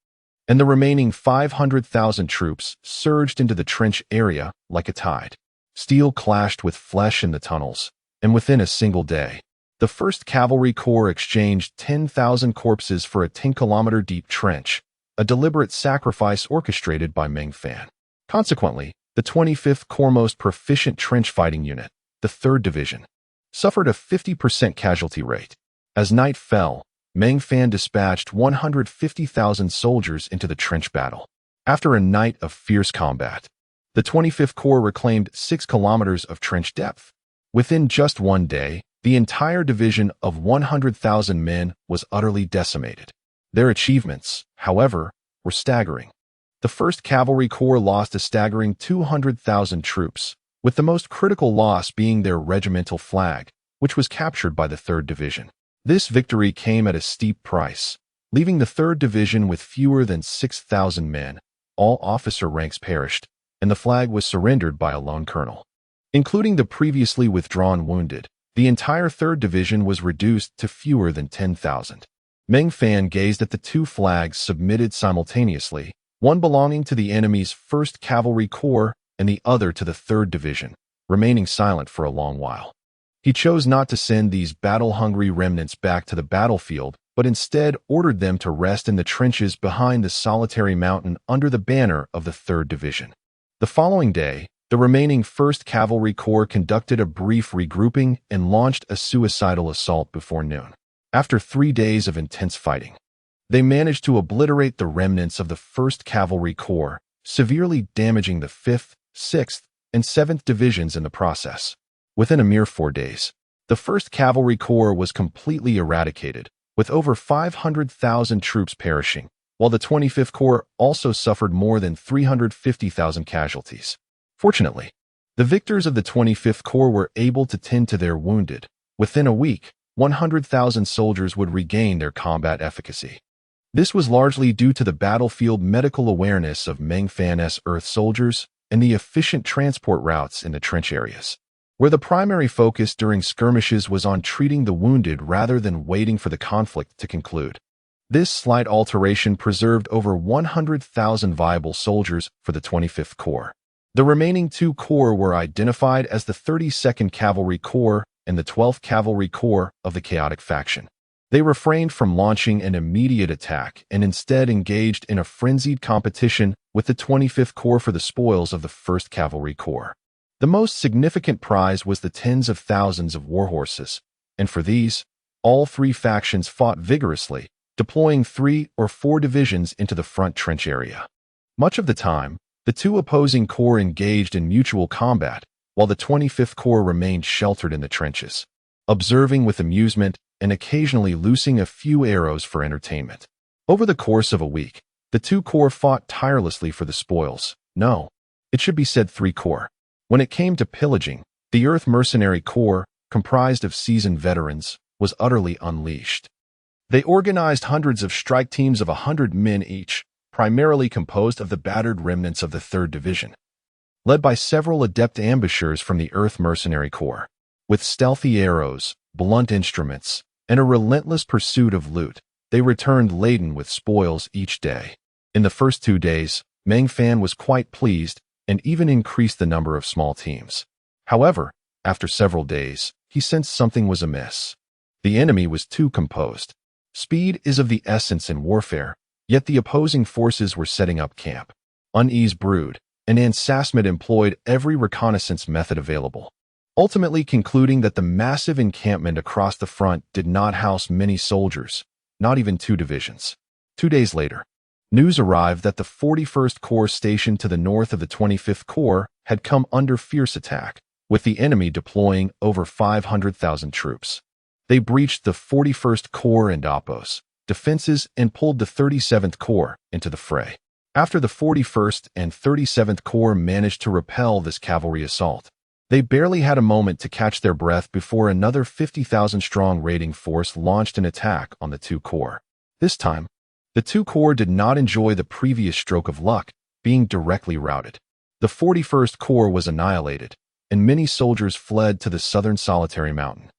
and the remaining 500,000 troops surged into the trench area like a tide. Steel clashed with flesh in the tunnels, and within a single day, the 1st Cavalry Corps exchanged 10,000 corpses for a 10-kilometer-deep trench, a deliberate sacrifice orchestrated by Meng Fan. Consequently, the 25th Corps' most proficient trench fighting unit, the 3rd Division, suffered a 50% casualty rate. As night fell, Meng Fan dispatched 150,000 soldiers into the trench battle. After a night of fierce combat, the 25th Corps reclaimed 6 kilometers of trench depth. Within just one day, the entire division of 100,000 men was utterly decimated. Their achievements, however, were staggering. The 1st Cavalry Corps lost a staggering 200,000 troops, with the most critical loss being their regimental flag, which was captured by the 3rd Division. This victory came at a steep price, leaving the 3rd Division with fewer than 6,000 men. All officer ranks perished, and the flag was surrendered by a lone colonel. Including the previously withdrawn wounded, the entire 3rd Division was reduced to fewer than 10,000. Meng Fan gazed at the 2 flags submitted simultaneously, one belonging to the enemy's 1st Cavalry Corps and the other to the 3rd Division, remaining silent for a long while. He chose not to send these battle-hungry remnants back to the battlefield, but instead ordered them to rest in the trenches behind the solitary mountain under the banner of the 3rd Division. The following day, the remaining 1st Cavalry Corps conducted a brief regrouping and launched a suicidal assault before noon. After 3 days of intense fighting, they managed to obliterate the remnants of the 1st Cavalry Corps, severely damaging the 5th, 6th, and 7th Divisions in the process. Within a mere 4 days, the 1st Cavalry Corps was completely eradicated, with over 500,000 troops perishing, while the 25th Corps also suffered more than 350,000 casualties. Fortunately, the victors of the 25th Corps were able to tend to their wounded. Within a week, 100,000 soldiers would regain their combat efficacy. This was largely due to the battlefield medical awareness of Meng Fan's Earth soldiers and the efficient transport routes in the trench areas, where the primary focus during skirmishes was on treating the wounded rather than waiting for the conflict to conclude. This slight alteration preserved over 100,000 viable soldiers for the 25th Corps. The remaining two corps were identified as the 32nd Cavalry Corps and the 12th Cavalry Corps of the chaotic faction. They refrained from launching an immediate attack and instead engaged in a frenzied competition with the 25th Corps for the spoils of the 1st Cavalry Corps. The most significant prize was the tens of thousands of warhorses, and for these, all three factions fought vigorously, deploying 3 or 4 divisions into the front trench area. Much of the time, the two opposing corps engaged in mutual combat, while the 25th Corps remained sheltered in the trenches, observing with amusement and occasionally loosing a few arrows for entertainment. Over the course of a week, the two corps fought tirelessly for the spoils. No, it should be said 3 corps. When it came to pillaging, the Earth Mercenary Corps, comprised of seasoned veterans, was utterly unleashed. They organized hundreds of strike teams of 100 men each, primarily composed of the battered remnants of the 3rd Division, led by several adept ambushers from the Earth Mercenary Corps. With stealthy arrows, blunt instruments, and a relentless pursuit of loot, they returned laden with spoils each day. In the first 2 days, Meng Fan was quite pleased and even increased the number of small teams. However, after several days, he sensed something was amiss. The enemy was too composed. Speed is of the essence in warfare, yet the opposing forces were setting up camp. Unease brewed, and Ansasmet employed every reconnaissance method available, ultimately concluding that the massive encampment across the front did not house many soldiers, not even 2 divisions. 2 days later, news arrived that the 41st Corps stationed to the north of the 25th Corps had come under fierce attack, with the enemy deploying over 500,000 troops. They breached the 41st Corps and Oppos defenses and pulled the 37th Corps into the fray. After the 41st and 37th Corps managed to repel this cavalry assault, they barely had a moment to catch their breath before another 50,000-strong raiding force launched an attack on the 2 corps. This time, the 2 corps did not enjoy the previous stroke of luck, being directly routed. The 41st Corps was annihilated, and many soldiers fled to the southern solitary mountain.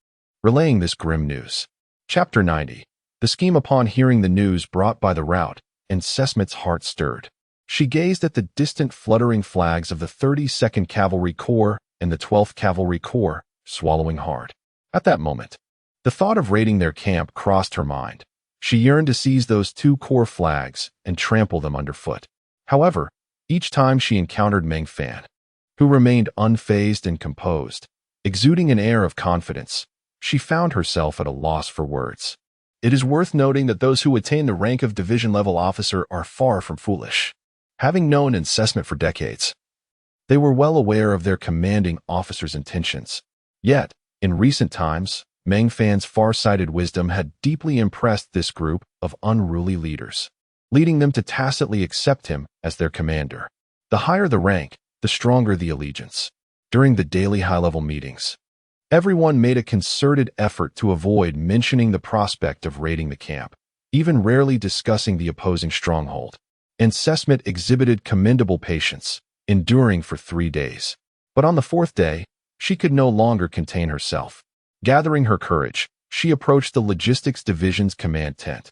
Relaying this grim news. Chapter 90. The scheme. Upon hearing the news brought by the rout, Ansasmet's heart stirred. She gazed at the distant fluttering flags of the 32nd Cavalry Corps and the 12th Cavalry Corps, swallowing hard. At that moment, the thought of raiding their camp crossed her mind. She yearned to seize those 2 corps flags and trample them underfoot. However, each time she encountered Meng Fan, who remained unfazed and composed, exuding an air of confidence, she found herself at a loss for words. It is worth noting that those who attain the rank of division-level officer are far from foolish. Having known Ansasmet for decades, they were well aware of their commanding officer's intentions. Yet, in recent times, Meng Fan's far-sighted wisdom had deeply impressed this group of unruly leaders, leading them to tacitly accept him as their commander. The higher the rank, the stronger the allegiance. During the daily high-level meetings, everyone made a concerted effort to avoid mentioning the prospect of raiding the camp, even rarely discussing the opposing stronghold. Ansasmet exhibited commendable patience, enduring for 3 days. But on the 4th day, she could no longer contain herself. Gathering her courage, she approached the Logistics Division's command tent,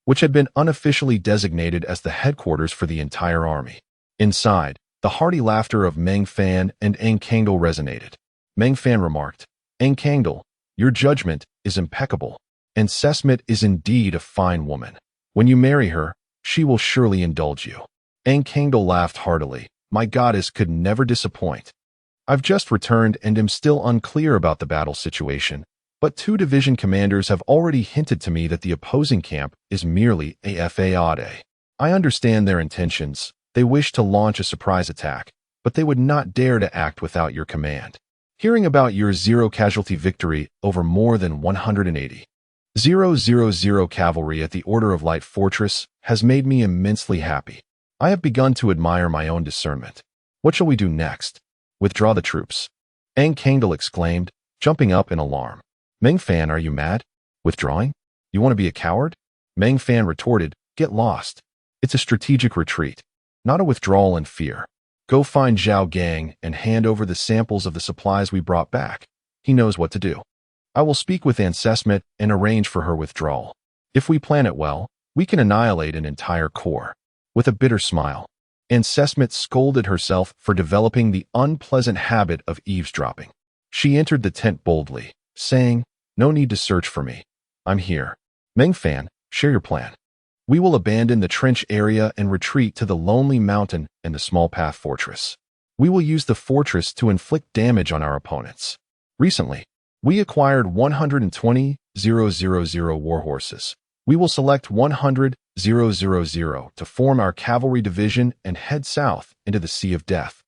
which had been unofficially designated as the headquarters for the entire army. Inside, the hearty laughter of Meng Fan and Ankangdal resonated. Meng Fan remarked, "Ankangdal, your judgment is impeccable. Ansasmet is indeed a fine woman. When you marry her, she will surely indulge you." Ankangdal laughed heartily. "My goddess could never disappoint. I've just returned and am still unclear about the battle situation, but 2 division commanders have already hinted to me that the opposing camp is merely a fade. I understand their intentions. They wish to launch a surprise attack, but they would not dare to act without your command. Hearing about your 0-casualty victory over more than 180 000 cavalry at the Order of Light Fortress has made me immensely happy. I have begun to admire my own discernment. What shall we do next? Withdraw the troops. Meng Fan exclaimed, jumping up in alarm. Meng Fan, are you mad? Withdrawing? You want to be a coward? Meng Fan retorted, get lost. It's a strategic retreat, not a withdrawal in fear. Go find Zhao Gang and hand over the samples of the supplies we brought back. He knows what to do. I will speak with Ancestment and arrange for her withdrawal. If we plan it well, we can annihilate an entire corps. With a bitter smile, Ancestment scolded herself for developing the unpleasant habit of eavesdropping. She entered the tent boldly, saying, no need to search for me. I'm here. Meng Fan, share your plan. We will abandon the trench area and retreat to the Lonely Mountain and the Small Path Fortress. We will use the fortress to inflict damage on our opponents. Recently, we acquired 120,000 warhorses. We will select 100,000 to form our cavalry division and head south into the Sea of Death,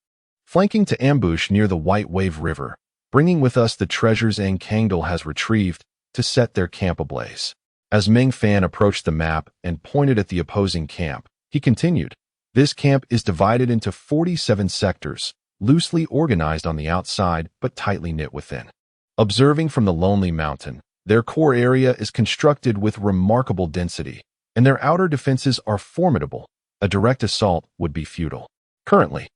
flanking to ambush near the White Wave River, bringing with us the treasures Meng Fan has retrieved to set their camp ablaze. As Meng Fan approached the map and pointed at the opposing camp, he continued, this camp is divided into 47 sectors, loosely organized on the outside but tightly knit within. Observing from the Lonely Mountain, their core area is constructed with remarkable density, and their outer defenses are formidable. A direct assault would be futile. Currently,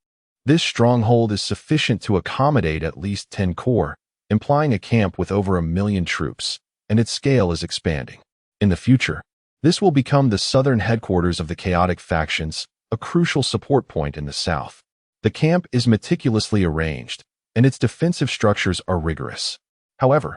this stronghold is sufficient to accommodate at least 10 corps, implying a camp with over 1 million troops, and its scale is expanding. In the future, this will become the southern headquarters of the chaotic factions, a crucial support point in the south. The camp is meticulously arranged, and its defensive structures are rigorous. However,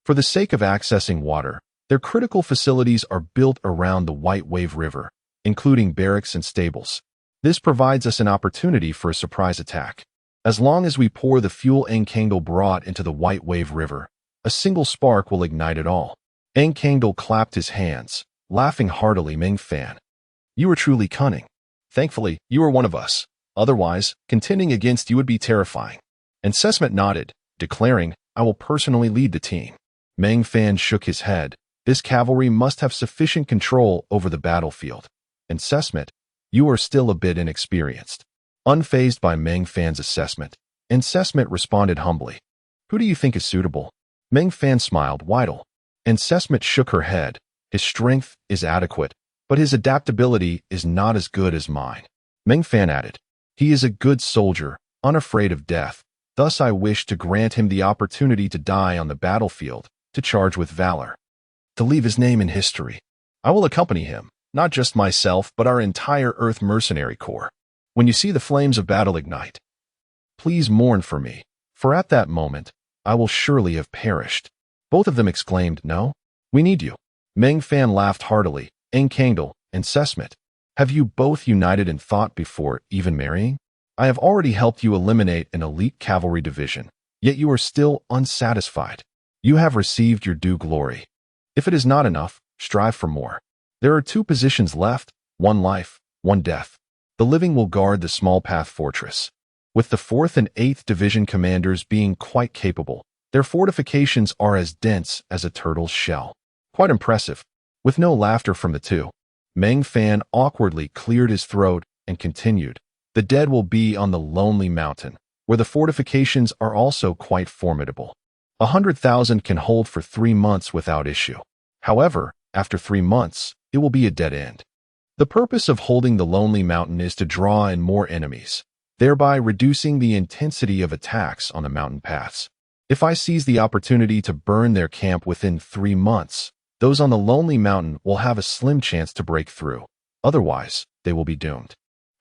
for the sake of accessing water, their critical facilities are built around the White Wave River, including barracks and stables. This provides us an opportunity for a surprise attack. As long as we pour the fuel Meng Fan brought into the White Wave River, a single spark will ignite it all. Meng Fan clapped his hands, laughing heartily. Meng Fan, you are truly cunning. Thankfully, you are one of us. Otherwise, contending against you would be terrifying. Ancestment nodded, declaring, I will personally lead the team. Meng Fan shook his head. This cavalry must have sufficient control over the battlefield. Ancestment, you are still a bit inexperienced. Unfazed by Meng Fan's assessment, Ancestment responded humbly. Who do you think is suitable? Meng Fan smiled wide. Ancestment shook her head. His strength is adequate, but his adaptability is not as good as mine. Meng Fan added, he is a good soldier, unafraid of death. Thus I wish to grant him the opportunity to die on the battlefield, to charge with valor, to leave his name in history. I will accompany him, not just myself, but our entire Earth Mercenary Corps. When you see the flames of battle ignite, please mourn for me, for at that moment, I will surely have perished. Both of them exclaimed, no, we need you. Meng Fan laughed heartily. Meng Fan, Ancestment, have you both united in thought before even marrying? I have already helped you eliminate an elite cavalry division, yet you are still unsatisfied. You have received your due glory. If it is not enough, strive for more. There are 2 positions left, 1 life, 1 death. The living will guard the Small Path Fortress, with the 4th and 8th Division commanders being quite capable. Their fortifications are as dense as a turtle's shell. Quite impressive. With no laughter from the 2, Meng Fan awkwardly cleared his throat and continued. The dead will be on the Lonely Mountain, where the fortifications are also quite formidable. 100,000 can hold for 3 months without issue. However, after 3 months, it will be a dead end. The purpose of holding the Lonely Mountain is to draw in more enemies, thereby reducing the intensity of attacks on the mountain paths. If I seize the opportunity to burn their camp within 3 months, those on the Lonely Mountain will have a slim chance to break through. Otherwise, they will be doomed.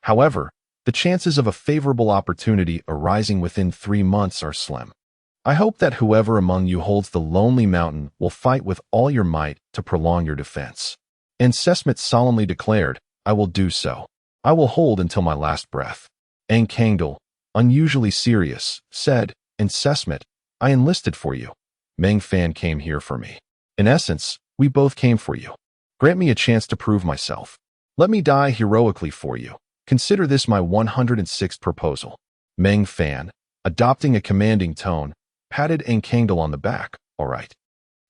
However, the chances of a favorable opportunity arising within 3 months are slim. I hope that whoever among you holds the Lonely Mountain will fight with all your might to prolong your defense. Ancestment solemnly declared, I will do so. I will hold until my last breath. Meng Fan, unusually serious, said, Ancestment, I enlisted for you. Meng Fan came here for me. In essence, we both came for you. Grant me a chance to prove myself. Let me die heroically for you. Consider this my 106th proposal. Meng Fan, adopting a commanding tone, patted Meng Fan on the back. All right.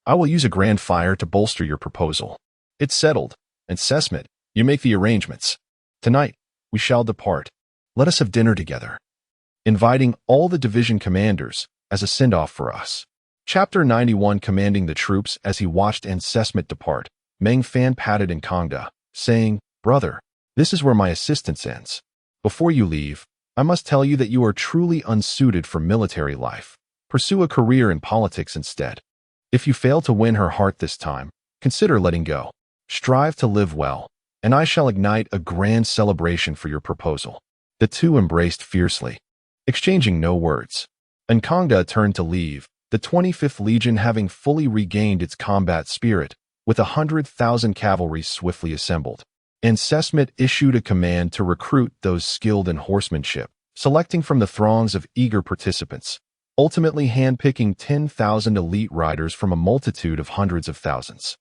I will use a grand fire to bolster your proposal. It's settled, and Sesmet, you make the arrangements. Tonight, we shall depart. Let us have dinner together. Inviting all the division commanders as a send-off for us. Chapter 91. Commanding the troops. As he watched Sesmet depart, Meng Fan patted Nkongda, saying, "Brother, this is where my assistance ends. Before you leave, I must tell you that you are truly unsuited for military life. Pursue a career in politics instead. If you fail to win her heart this time, consider letting go. Strive to live well, and I shall ignite a grand celebration for your proposal." The two embraced fiercely, exchanging no words. Nkongda turned to leave, the 25th Legion having fully regained its combat spirit, with 100,000 cavalry swiftly assembled. Sesmet issued a command to recruit those skilled in horsemanship, selecting from the throngs of eager participants, ultimately handpicking 10,000 elite riders from a multitude of hundreds of thousands.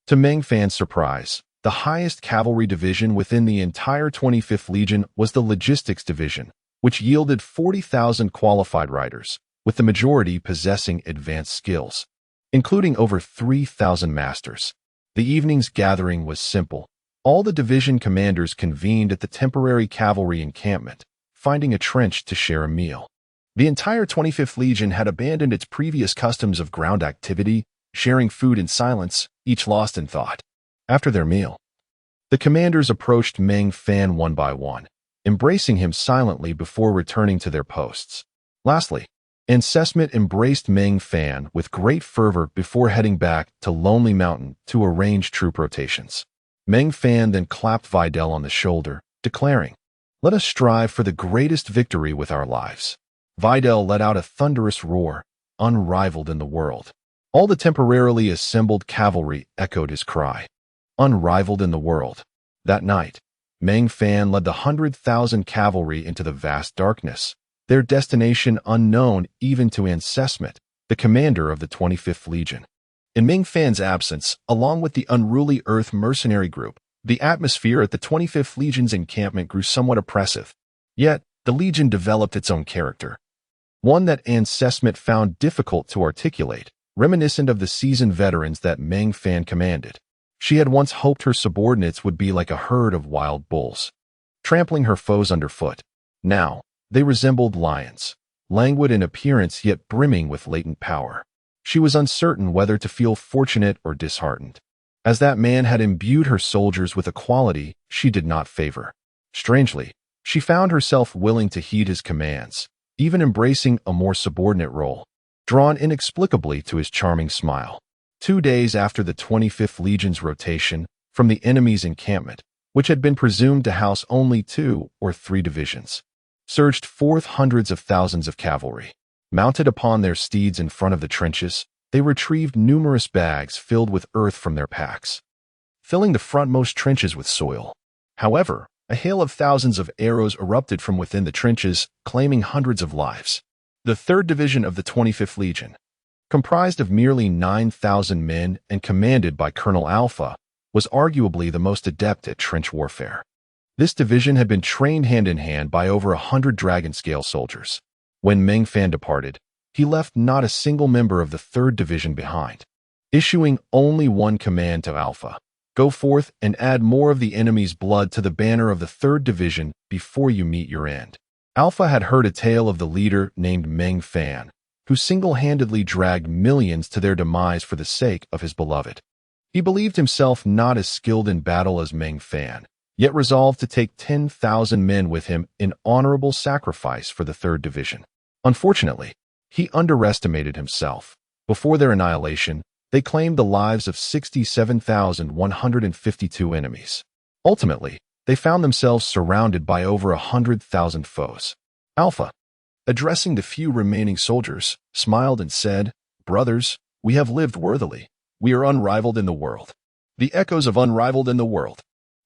To Meng Fan's surprise, the highest cavalry division within the entire 25th Legion was the Logistics Division, which yielded 40,000 qualified riders, with the majority possessing advanced skills, including over 3,000 masters. The evening's gathering was simple. All the division commanders convened at the temporary cavalry encampment, finding a trench to share a meal. The entire 25th Legion had abandoned its previous customs of ground activity, sharing food in silence, each lost in thought. After their meal, the commanders approached Meng Fan one by one, embracing him silently before returning to their posts. Lastly, Sesmet embraced Meng Fan with great fervor before heading back to Lonely Mountain to arrange troop rotations. Meng Fan then clapped Videl on the shoulder, declaring, "Let us strive for the greatest victory with our lives." Videl let out a thunderous roar, unrivaled in the world. All the temporarily assembled cavalry echoed his cry, "Unrivaled in the world." That night, Meng Fan led the 100,000 cavalry into the vast darkness, their destination unknown even to Sesmet, the commander of the 25th Legion. In Meng Fan's absence, along with the unruly Earth mercenary group, the atmosphere at the 25th Legion's encampment grew somewhat oppressive. Yet, the Legion developed its own character, one that Sesmet found difficult to articulate, reminiscent of the seasoned veterans that Meng Fan commanded. She had once hoped her subordinates would be like a herd of wild bulls, trampling her foes underfoot. Now, they resembled lions, languid in appearance yet brimming with latent power. She was uncertain whether to feel fortunate or disheartened, as that man had imbued her soldiers with a quality she did not favor. Strangely, she found herself willing to heed his commands, even embracing a more subordinate role, drawn inexplicably to his charming smile. 2 days after the 25th Legion's rotation from the enemy's encampment, which had been presumed to house only 2 or 3 divisions, surged forth hundreds of thousands of cavalry. Mounted upon their steeds in front of the trenches, they retrieved numerous bags filled with earth from their packs, filling the frontmost trenches with soil. However, a hail of thousands of arrows erupted from within the trenches, claiming hundreds of lives. The 3rd Division of the 25th Legion, comprised of merely 9,000 men and commanded by Colonel Alpha, was arguably the most adept at trench warfare. This division had been trained hand-in-hand by over 100 dragon-scale soldiers. When Meng Fan departed, he left not a single member of the 3rd Division behind, issuing only one command to Alpha: "Go forth and add more of the enemy's blood to the banner of the 3rd Division before you meet your end." Alpha had heard a tale of the leader named Meng Fan, who single-handedly dragged millions to their demise for the sake of his beloved. He believed himself not as skilled in battle as Meng Fan, yet resolved to take 10,000 men with him in honorable sacrifice for the 3rd Division. Unfortunately, he underestimated himself. Before their annihilation, they claimed the lives of 67,152 enemies. Ultimately, they found themselves surrounded by over 100,000 foes. Alpha, addressing the few remaining soldiers, smiled and said, "Brothers, we have lived worthily. We are unrivaled in the world." The echoes of "unrivaled in the world"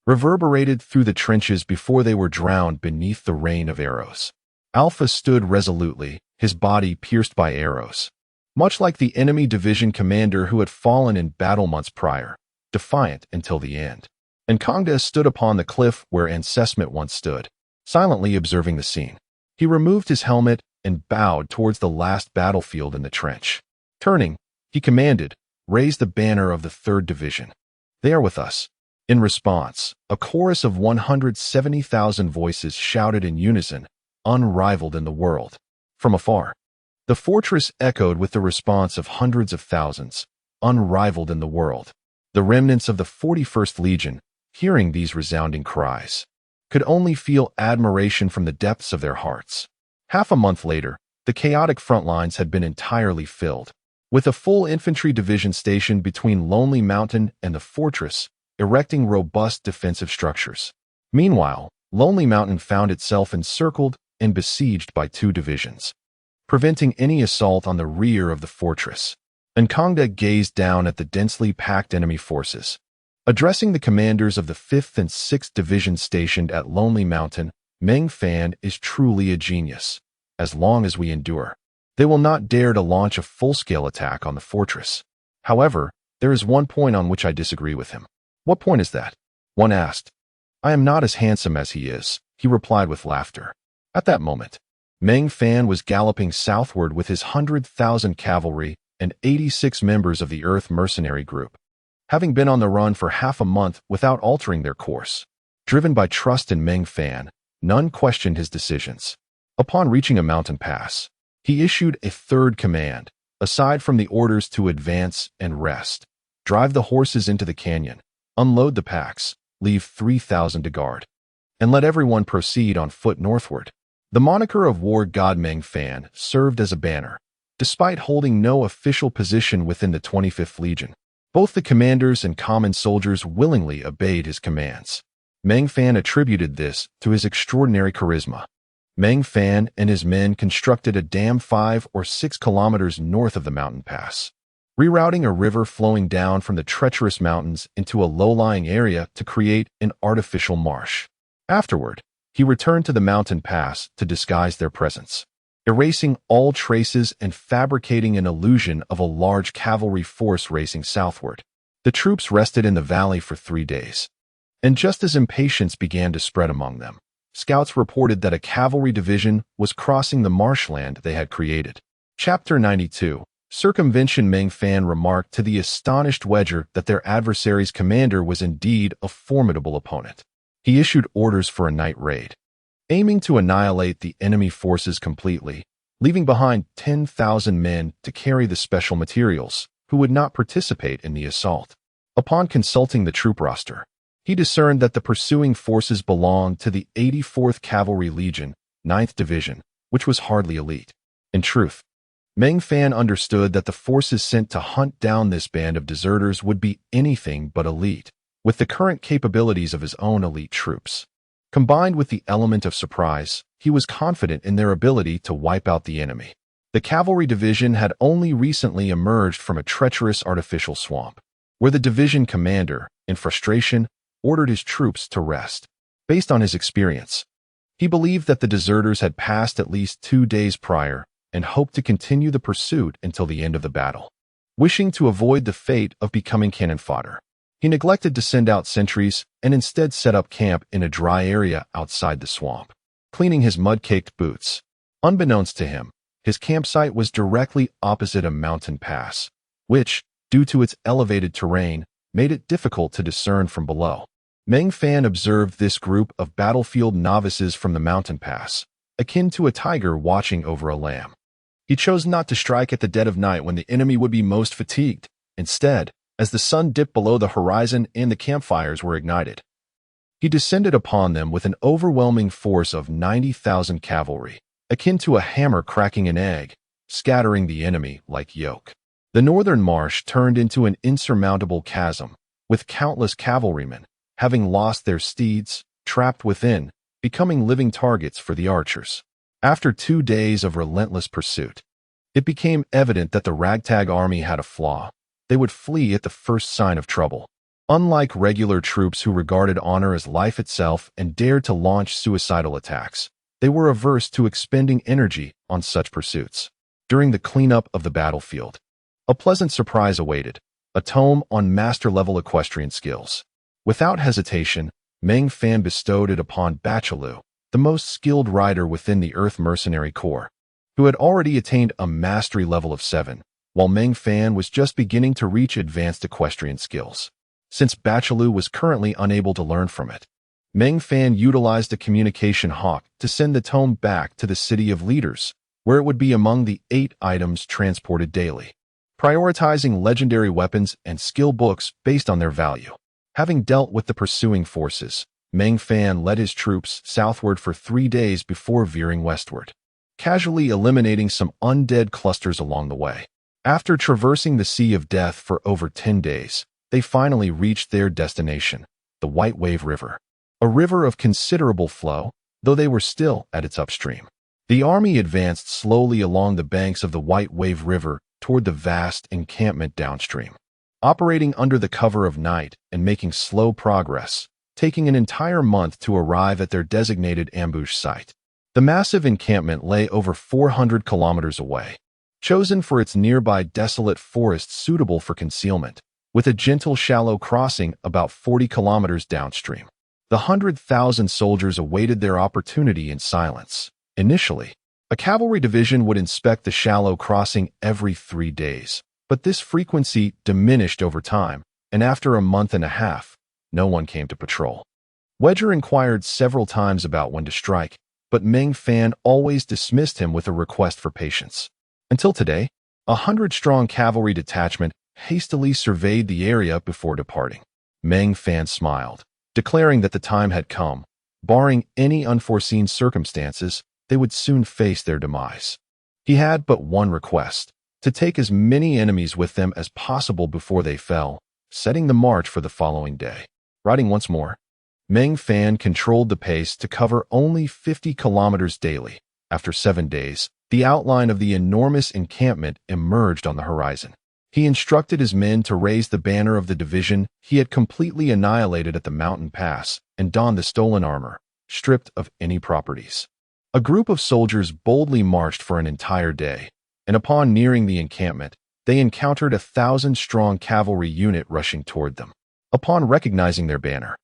reverberated through the trenches before they were drowned beneath the rain of arrows. Alpha stood resolutely, his body pierced by arrows, much like the enemy division commander who had fallen in battle months prior, defiant until the end. Nkongda stood upon the cliff where Sesmet once stood, silently observing the scene. He removed his helmet and bowed towards the last battlefield in the trench. Turning, he commanded, raised the banner of the 3rd Division. They are with us. In response, a chorus of 170,000 voices shouted in unison, unrivaled in the world. From afar, the fortress echoed with the response of hundreds of thousands, unrivaled in the world. The remnants of the 41st Legion, hearing these resounding cries, could only feel admiration from the depths of their hearts. Half a month later, the chaotic front lines had been entirely filled, with a full infantry division stationed between Lonely Mountain and the fortress, erecting robust defensive structures. Meanwhile, Lonely Mountain found itself encircled and besieged by 2 divisions, preventing any assault on the rear of the fortress. Nkongda gazed down at the densely packed enemy forces. Addressing the commanders of the 5th and 6th Divisions stationed at Lonely Mountain, Meng Fan is truly a genius. As long as we endure, they will not dare to launch a full-scale attack on the fortress. However, there is one point on which I disagree with him. What point is that? One asked. I am not as handsome as he is, he replied with laughter. At that moment, Meng Fan was galloping southward with his 100,000 cavalry and 86 members of the Earth mercenary group, having been on the run for half a month without altering their course. Driven by trust in Meng Fan, none questioned his decisions. Upon reaching a mountain pass, he issued a 3rd command, aside from the orders to advance and rest. Drive the horses into the canyon, unload the packs, leave 3,000 to guard, and let everyone proceed on foot northward. The moniker of war god Meng Fan served as a banner. Despite holding no official position within the 25th Legion, both the commanders and common soldiers willingly obeyed his commands. Meng Fan attributed this to his extraordinary charisma. Meng Fan and his men constructed a dam 5 or 6 kilometers north of the mountain pass, rerouting a river flowing down from the treacherous mountains into a low-lying area to create an artificial marsh. Afterward, he returned to the mountain pass to disguise their presence, erasing all traces and fabricating an illusion of a large cavalry force racing southward. The troops rested in the valley for 3 days, and just as impatience began to spread among them, scouts reported that a cavalry division was crossing the marshland they had created. Chapter 92. Circumvention. Meng Fan remarked to the astonished Wedger that their adversary's commander was indeed a formidable opponent. He issued orders for a night raid, aiming to annihilate the enemy forces completely, leaving behind 10,000 men to carry the special materials, who would not participate in the assault. Upon consulting the troop roster, he discerned that the pursuing forces belonged to the 84th Cavalry Legion, 9th Division, which was hardly elite. In truth, Meng Fan understood that the forces sent to hunt down this band of deserters would be anything but elite, with the current capabilities of his own elite troops. Combined with the element of surprise, he was confident in their ability to wipe out the enemy. The cavalry division had only recently emerged from a treacherous artificial swamp, where the division commander, in frustration, ordered his troops to rest. Based on his experience, he believed that the deserters had passed at least 2 days prior and hoped to continue the pursuit until the end of the battle. Wishing to avoid the fate of becoming cannon fodder, he neglected to send out sentries and instead set up camp in a dry area outside the swamp, cleaning his mud-caked boots. Unbeknownst to him, his campsite was directly opposite a mountain pass, which, due to its elevated terrain, made it difficult to discern from below. Meng Fan observed this group of battlefield novices from the mountain pass, akin to a tiger watching over a lamb. He chose not to strike at the dead of night when the enemy would be most fatigued. Instead, as the sun dipped below the horizon and the campfires were ignited, he descended upon them with an overwhelming force of 90,000 cavalry, akin to a hammer cracking an egg, scattering the enemy like yolk. The northern marsh turned into an insurmountable chasm, with countless cavalrymen, having lost their steeds, trapped within, becoming living targets for the archers. After 2 days of relentless pursuit, it became evident that the ragtag army had a flaw. They would flee at the first sign of trouble. Unlike regular troops who regarded honor as life itself and dared to launch suicidal attacks, they were averse to expending energy on such pursuits. During the cleanup of the battlefield, a pleasant surprise awaited, a tome on master-level equestrian skills. Without hesitation, Meng Fan bestowed it upon Bachelu, the most skilled rider within the Earth Mercenary Corps, who had already attained a mastery level of 7. while Meng Fan was just beginning to reach advanced equestrian skills. Since Bachelu was currently unable to learn from it, Meng Fan utilized a communication hawk to send the tome back to the City of Leaders, where it would be among the 8 items transported daily, prioritizing legendary weapons and skill books based on their value. Having dealt with the pursuing forces, Meng Fan led his troops southward for 3 days before veering westward, casually eliminating some undead clusters along the way. After traversing the Sea of Death for over 10 days, they finally reached their destination, the White Wave River, a river of considerable flow, though they were still at its upstream. The army advanced slowly along the banks of the White Wave River toward the vast encampment downstream, operating under the cover of night and making slow progress, taking an entire month to arrive at their designated ambush site. The massive encampment lay over 400 kilometers away, chosen for its nearby desolate forests suitable for concealment, with a gentle shallow crossing about 40 kilometers downstream. The 100,000 soldiers awaited their opportunity in silence. Initially, a cavalry division would inspect the shallow crossing every 3 days, but this frequency diminished over time, and after a month and a half, no one came to patrol. Wedger inquired several times about when to strike, but Meng Fan always dismissed him with a request for patience. Until today, a 100-strong cavalry detachment hastily surveyed the area before departing. Meng Fan smiled, declaring that the time had come. Barring any unforeseen circumstances, they would soon face their demise. He had but one request: to take as many enemies with them as possible before they fell, setting the march for the following day. Riding once more, Meng Fan controlled the pace to cover only 50 kilometers daily. After 7 days, the outline of the enormous encampment emerged on the horizon. He instructed his men to raise the banner of the division he had completely annihilated at the mountain pass and don the stolen armor, stripped of any properties. A group of soldiers boldly marched for an entire day, and upon nearing the encampment, they encountered a 1,000-strong cavalry unit rushing toward them. Upon recognizing their banner,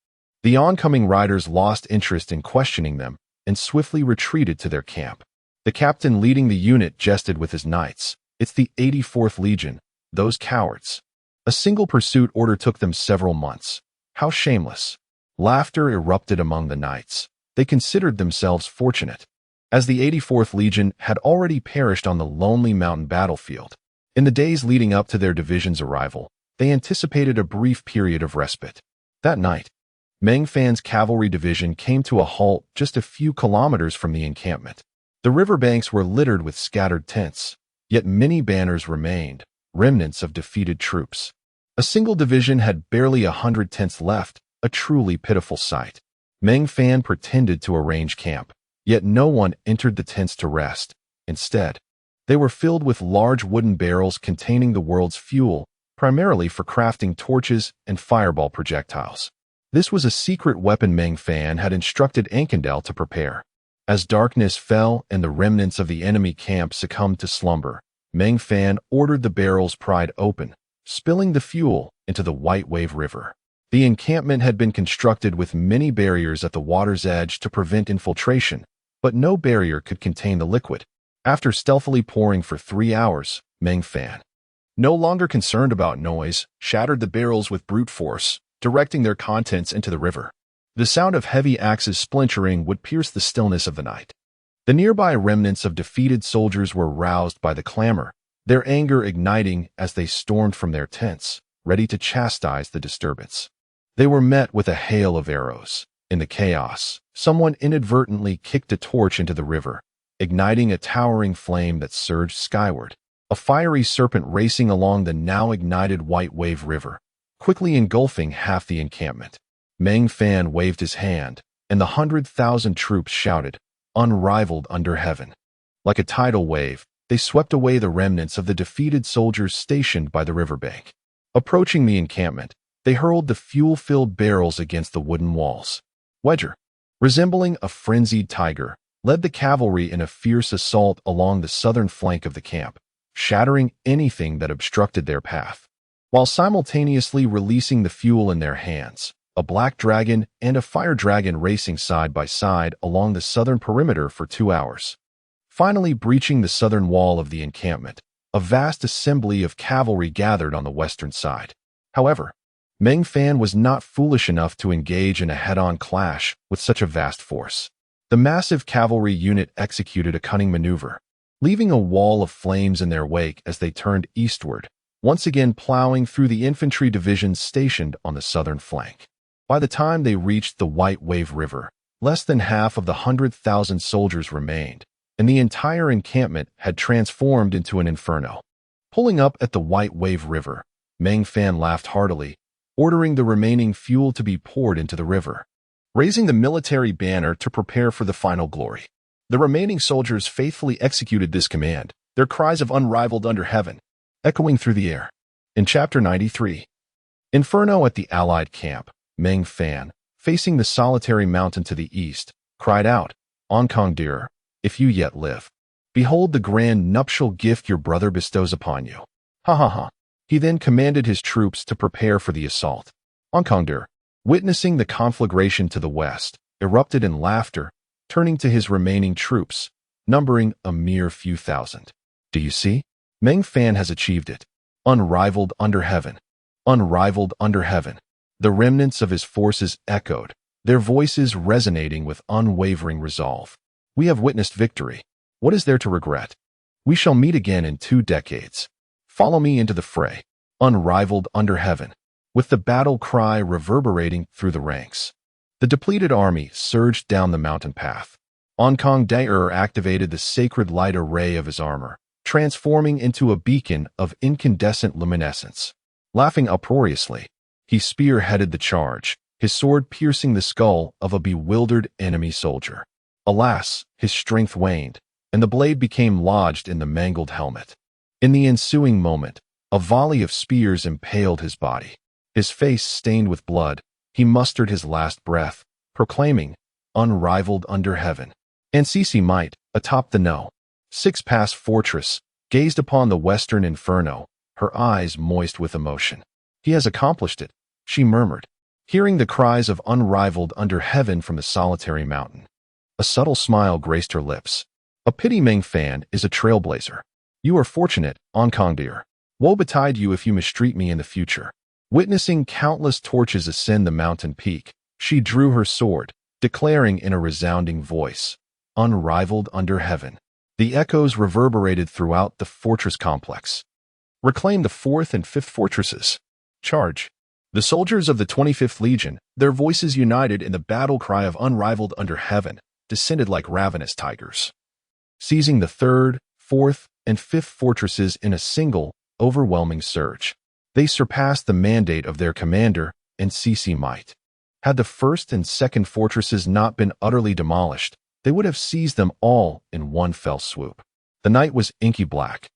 the oncoming riders lost interest in questioning them and swiftly retreated to their camp. The captain leading the unit jested with his knights. "It's the 84th Legion, those cowards." A single pursuit order took them several months. How shameless. Laughter erupted among the knights. They considered themselves fortunate, as the 84th Legion had already perished on the lonely mountain battlefield. In the days leading up to their division's arrival, they anticipated a brief period of respite. That night, Meng Fan's cavalry division came to a halt just a few kilometers from the encampment. The riverbanks were littered with scattered tents, yet many banners remained, remnants of defeated troops. A single division had barely 100 tents left, a truly pitiful sight. Meng Fan pretended to arrange camp, yet no one entered the tents to rest. Instead, they were filled with large wooden barrels containing the world's fuel, primarily for crafting torches and fireball projectiles. This was a secret weapon Meng Fan had instructed Ankendel to prepare. As darkness fell and the remnants of the enemy camp succumbed to slumber, Meng Fan ordered the barrels pried open, spilling the fuel into the White Wave River. The encampment had been constructed with many barriers at the water's edge to prevent infiltration, but no barrier could contain the liquid. After stealthily pouring for 3 hours, Meng Fan, no longer concerned about noise, shattered the barrels with brute force, directing their contents into the river. The sound of heavy axes splintering would pierce the stillness of the night. The nearby remnants of defeated soldiers were roused by the clamor, their anger igniting as they stormed from their tents, ready to chastise the disturbance. They were met with a hail of arrows. In the chaos, someone inadvertently kicked a torch into the river, igniting a towering flame that surged skyward, a fiery serpent racing along the now ignited White Wave River, quickly engulfing half the encampment. Meng Fan waved his hand, and the 100,000 troops shouted, "Unrivaled under heaven." Like a tidal wave, they swept away the remnants of the defeated soldiers stationed by the riverbank. Approaching the encampment, they hurled the fuel-filled barrels against the wooden walls. Wedger, resembling a frenzied tiger, led the cavalry in a fierce assault along the southern flank of the camp, shattering anything that obstructed their path, while simultaneously releasing the fuel in their hands. A black dragon and a fire dragon racing side by side along the southern perimeter for 2 hours. Finally breaching the southern wall of the encampment, A vast assembly of cavalry gathered on the western side. However, Meng Fan was not foolish enough to engage in a head-on clash with such a vast force. The massive cavalry unit executed a cunning maneuver, leaving a wall of flames in their wake as they turned eastward, once again plowing through the infantry divisions stationed on the southern flank. By the time they reached the White Wave River, less than half of the 100,000 soldiers remained, and the entire encampment had transformed into an inferno. Pulling up at the White Wave River, Meng Fan laughed heartily, ordering the remaining fuel to be poured into the river, raising the military banner to prepare for the final glory. The remaining soldiers faithfully executed this command, their cries of unrivaled under heaven, echoing through the air. In Chapter 93, Inferno at the Allied camp, Meng Fan, facing the solitary mountain to the east, cried out, "Onkong dear, if you yet live, behold the grand nuptial gift your brother bestows upon you." Ha ha ha. He then commanded his troops to prepare for the assault. Onkong dear, witnessing the conflagration to the west, erupted in laughter, turning to his remaining troops, numbering a mere few thousand. "Do you see? Meng Fan has achieved it. Unrivaled under heaven. Unrivaled under heaven." The remnants of his forces echoed, their voices resonating with unwavering resolve. "We have witnessed victory. What is there to regret? We shall meet again in 2 decades. Follow me into the fray. Unrivaled under heaven." With the battle cry reverberating through the ranks, the depleted army surged down the mountain path. Onkong Daer activated the sacred light array of his armor, transforming into a beacon of incandescent luminescence. Laughing uproariously, he spearheaded the charge, his sword piercing the skull of a bewildered enemy soldier. Alas, his strength waned, and the blade became lodged in the mangled helmet. In the ensuing moment, a volley of spears impaled his body. His face stained with blood, he mustered his last breath, proclaiming, "Unrivaled under heaven." And Cece Might, atop the No. 6 Pass fortress, gazed upon the western inferno, her eyes moist with emotion. "He has accomplished it," she murmured, hearing the cries of unrivaled under heaven from the solitary mountain. A subtle smile graced her lips. "A pity Meng Fan is a trailblazer. You are fortunate, Onkong dear. Woe betide you if you mistreat me in the future." Witnessing countless torches ascend the mountain peak, she drew her sword, declaring in a resounding voice, "Unrivaled under heaven." The echoes reverberated throughout the fortress complex. "Reclaim the 4th and 5th fortresses. Charge." The soldiers of the 25th Legion, their voices united in the battle cry of "Unrivaled under heaven," descended like ravenous tigers, seizing the 3rd, 4th, and 5th fortresses in a single, overwhelming surge. They surpassed the mandate of their commander and Cece Might. Had the 1st and 2nd fortresses not been utterly demolished, they would have seized them all in one fell swoop. The night was inky black,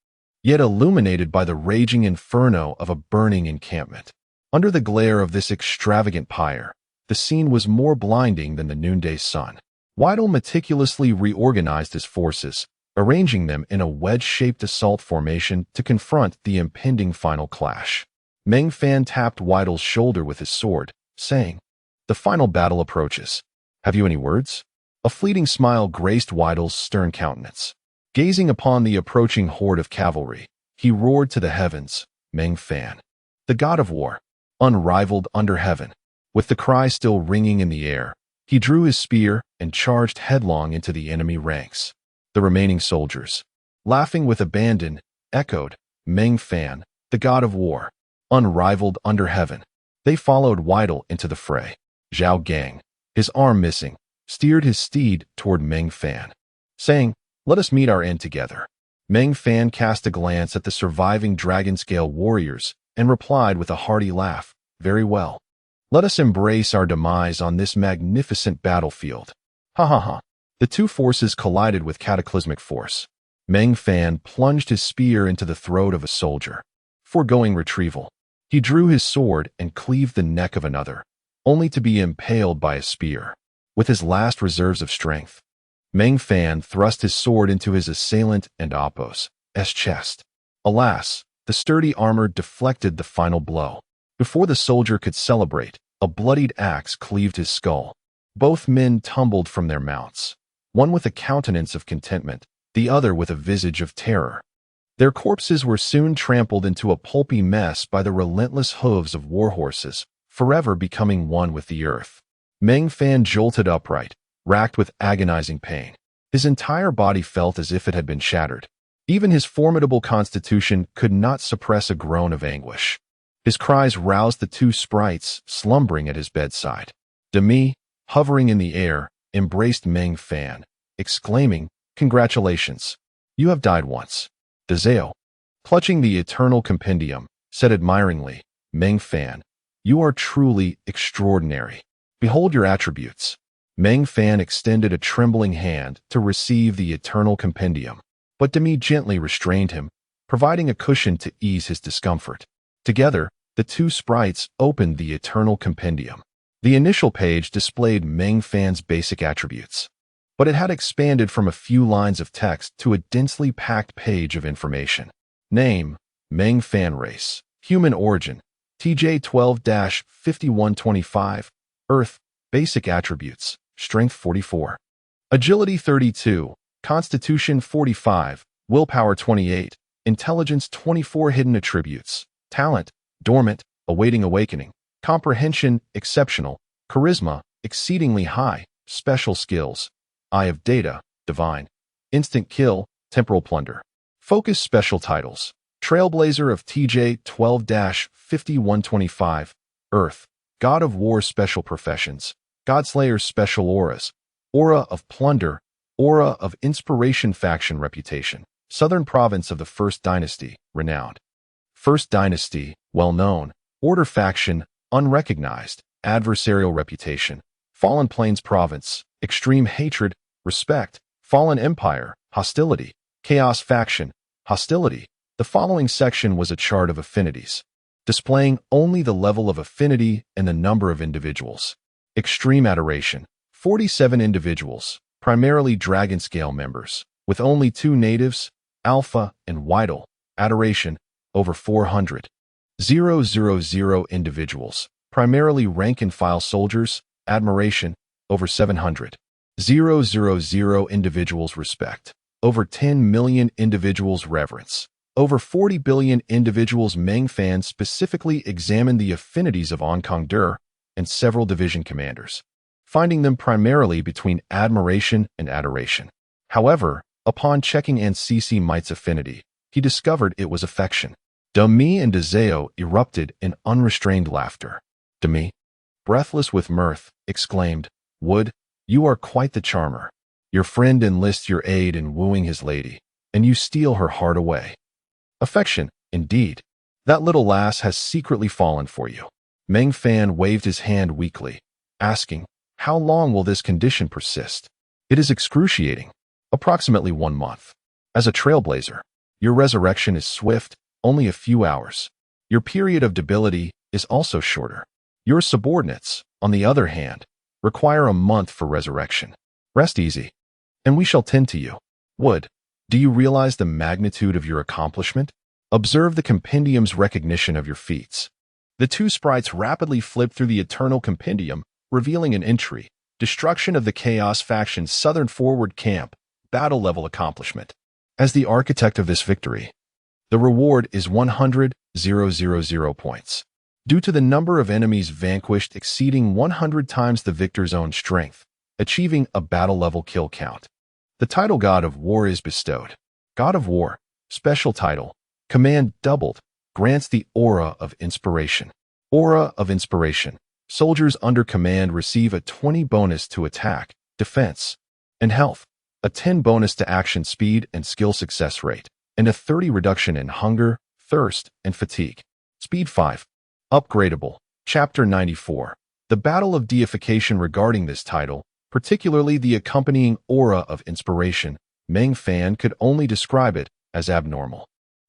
yet illuminated by the raging inferno of a burning encampment. Under the glare of this extravagant pyre, the scene was more blinding than the noonday sun. Weidel meticulously reorganized his forces, arranging them in a wedge-shaped assault formation to confront the impending final clash. Meng Fan tapped Weidel's shoulder with his sword, saying, "The final battle approaches. Have you any words?" A fleeting smile graced Weidel's stern countenance. Gazing upon the approaching horde of cavalry, he roared to the heavens, "Meng Fan, the god of war, unrivaled under heaven." With the cry still ringing in the air, he drew his spear and charged headlong into the enemy ranks. The remaining soldiers, laughing with abandon, echoed, "Meng Fan, the god of war, unrivaled under heaven." They followed Weidel into the fray. Zhao Gang, his arm missing, steered his steed toward Meng Fan, saying, "Let us meet our end together." Meng Fan cast a glance at the surviving dragon-scale warriors and replied with a hearty laugh, "Very well. Let us embrace our demise on this magnificent battlefield." Ha ha ha. The two forces collided with cataclysmic force. Meng Fan plunged his spear into the throat of a soldier. Foregoing retrieval, he drew his sword and cleaved the neck of another, only to be impaled by a spear. With his last reserves of strength, Meng Fan thrust his sword into his assailant and Apos' chest. Alas, the sturdy armor deflected the final blow. Before the soldier could celebrate, a bloodied axe cleaved his skull. Both men tumbled from their mounts, one with a countenance of contentment, the other with a visage of terror. Their corpses were soon trampled into a pulpy mess by the relentless hooves of warhorses, forever becoming one with the earth. Meng Fan jolted upright, racked with agonizing pain. His entire body felt as if it had been shattered. Even his formidable constitution could not suppress a groan of anguish. His cries roused the two sprites slumbering at his bedside. Demi, hovering in the air, embraced Meng Fan, exclaiming, "Congratulations! You have died once." Dazeo, clutching the eternal compendium, said admiringly, "Meng Fan, you are truly extraordinary. Behold your attributes." Meng Fan extended a trembling hand to receive the eternal compendium, but Demi gently restrained him, providing a cushion to ease his discomfort. Together, the two sprites opened the eternal compendium. The initial page displayed Meng Fan's basic attributes, but it had expanded from a few lines of text to a densely packed page of information. Name: Meng Fan. Race: human origin, TJ12-5125, Earth. Basic attributes: strength 44, agility 32, constitution 45, willpower 28, intelligence 24. Hidden attributes: talent, dormant, awaiting awakening, comprehension, exceptional, charisma, exceedingly high, special skills, eye of data, divine, instant kill, temporal plunder. Focus. Special titles: Trailblazer of TJ12-5125, Earth, God of War. Special professions: Godslayer. Special auras: Aura of Plunder, Aura of Inspiration. Faction reputation: Southern Province of the First Dynasty, renowned. First Dynasty, well-known. Order faction, unrecognized. Adversarial reputation: Fallen Plains Province, extreme hatred, respect. Fallen Empire, hostility. Chaos faction, hostility. The following section was a chart of affinities, displaying only the level of affinity and the number of individuals. Extreme adoration: 47 individuals, primarily Dragon Scale members, with only 2 natives, Alpha and Whittle. Adoration: over 400. 000 individuals, primarily rank-and-file soldiers. Admiration: over 700. 000 individuals. Respect: over 10 million individuals. Reverence: over 40 billion individuals. Meng Fan specifically examined the affinities of Onkongder and several division commanders, finding them primarily between admiration and adoration. However, upon checking Ancisi Might's affinity, he discovered it was affection. Demi and Dazeo erupted in unrestrained laughter. Demi, breathless with mirth, exclaimed, "Wood, you are quite the charmer. Your friend enlists your aid in wooing his lady, and you steal her heart away." Affection, indeed. That little lass has secretly fallen for you. Meng Fan waved his hand weakly, asking, "How long will this condition persist?" "It is excruciating. Approximately 1 month. As a trailblazer, your resurrection is swift, only a few hours. Your period of debility is also shorter. Your subordinates, on the other hand, require a month for resurrection. Rest easy, and we shall tend to you." "Wood, do you realize the magnitude of your accomplishment? Observe the compendium's recognition of your feats." The two sprites rapidly flipped through the eternal compendium, revealing an entry: Destruction of the Chaos Faction's Southern Forward Camp, battle level accomplishment. As the architect of this victory, the reward is 100,000 points. Due to the number of enemies vanquished exceeding 100 times the victor's own strength, achieving a battle level kill count. The title God of War is bestowed. God of War, special title, command doubled, grants the Aura of Inspiration. Aura of Inspiration. Soldiers under command receive a 20 bonus to attack, defense, and health, a 10 bonus to action speed and skill success rate, and a 30 reduction in hunger, thirst, and fatigue. Speed 5. Upgradable. Chapter 94. The Battle of Deification. Regarding this title, particularly the accompanying Aura of Inspiration, Meng Fan could only describe it as abnormal.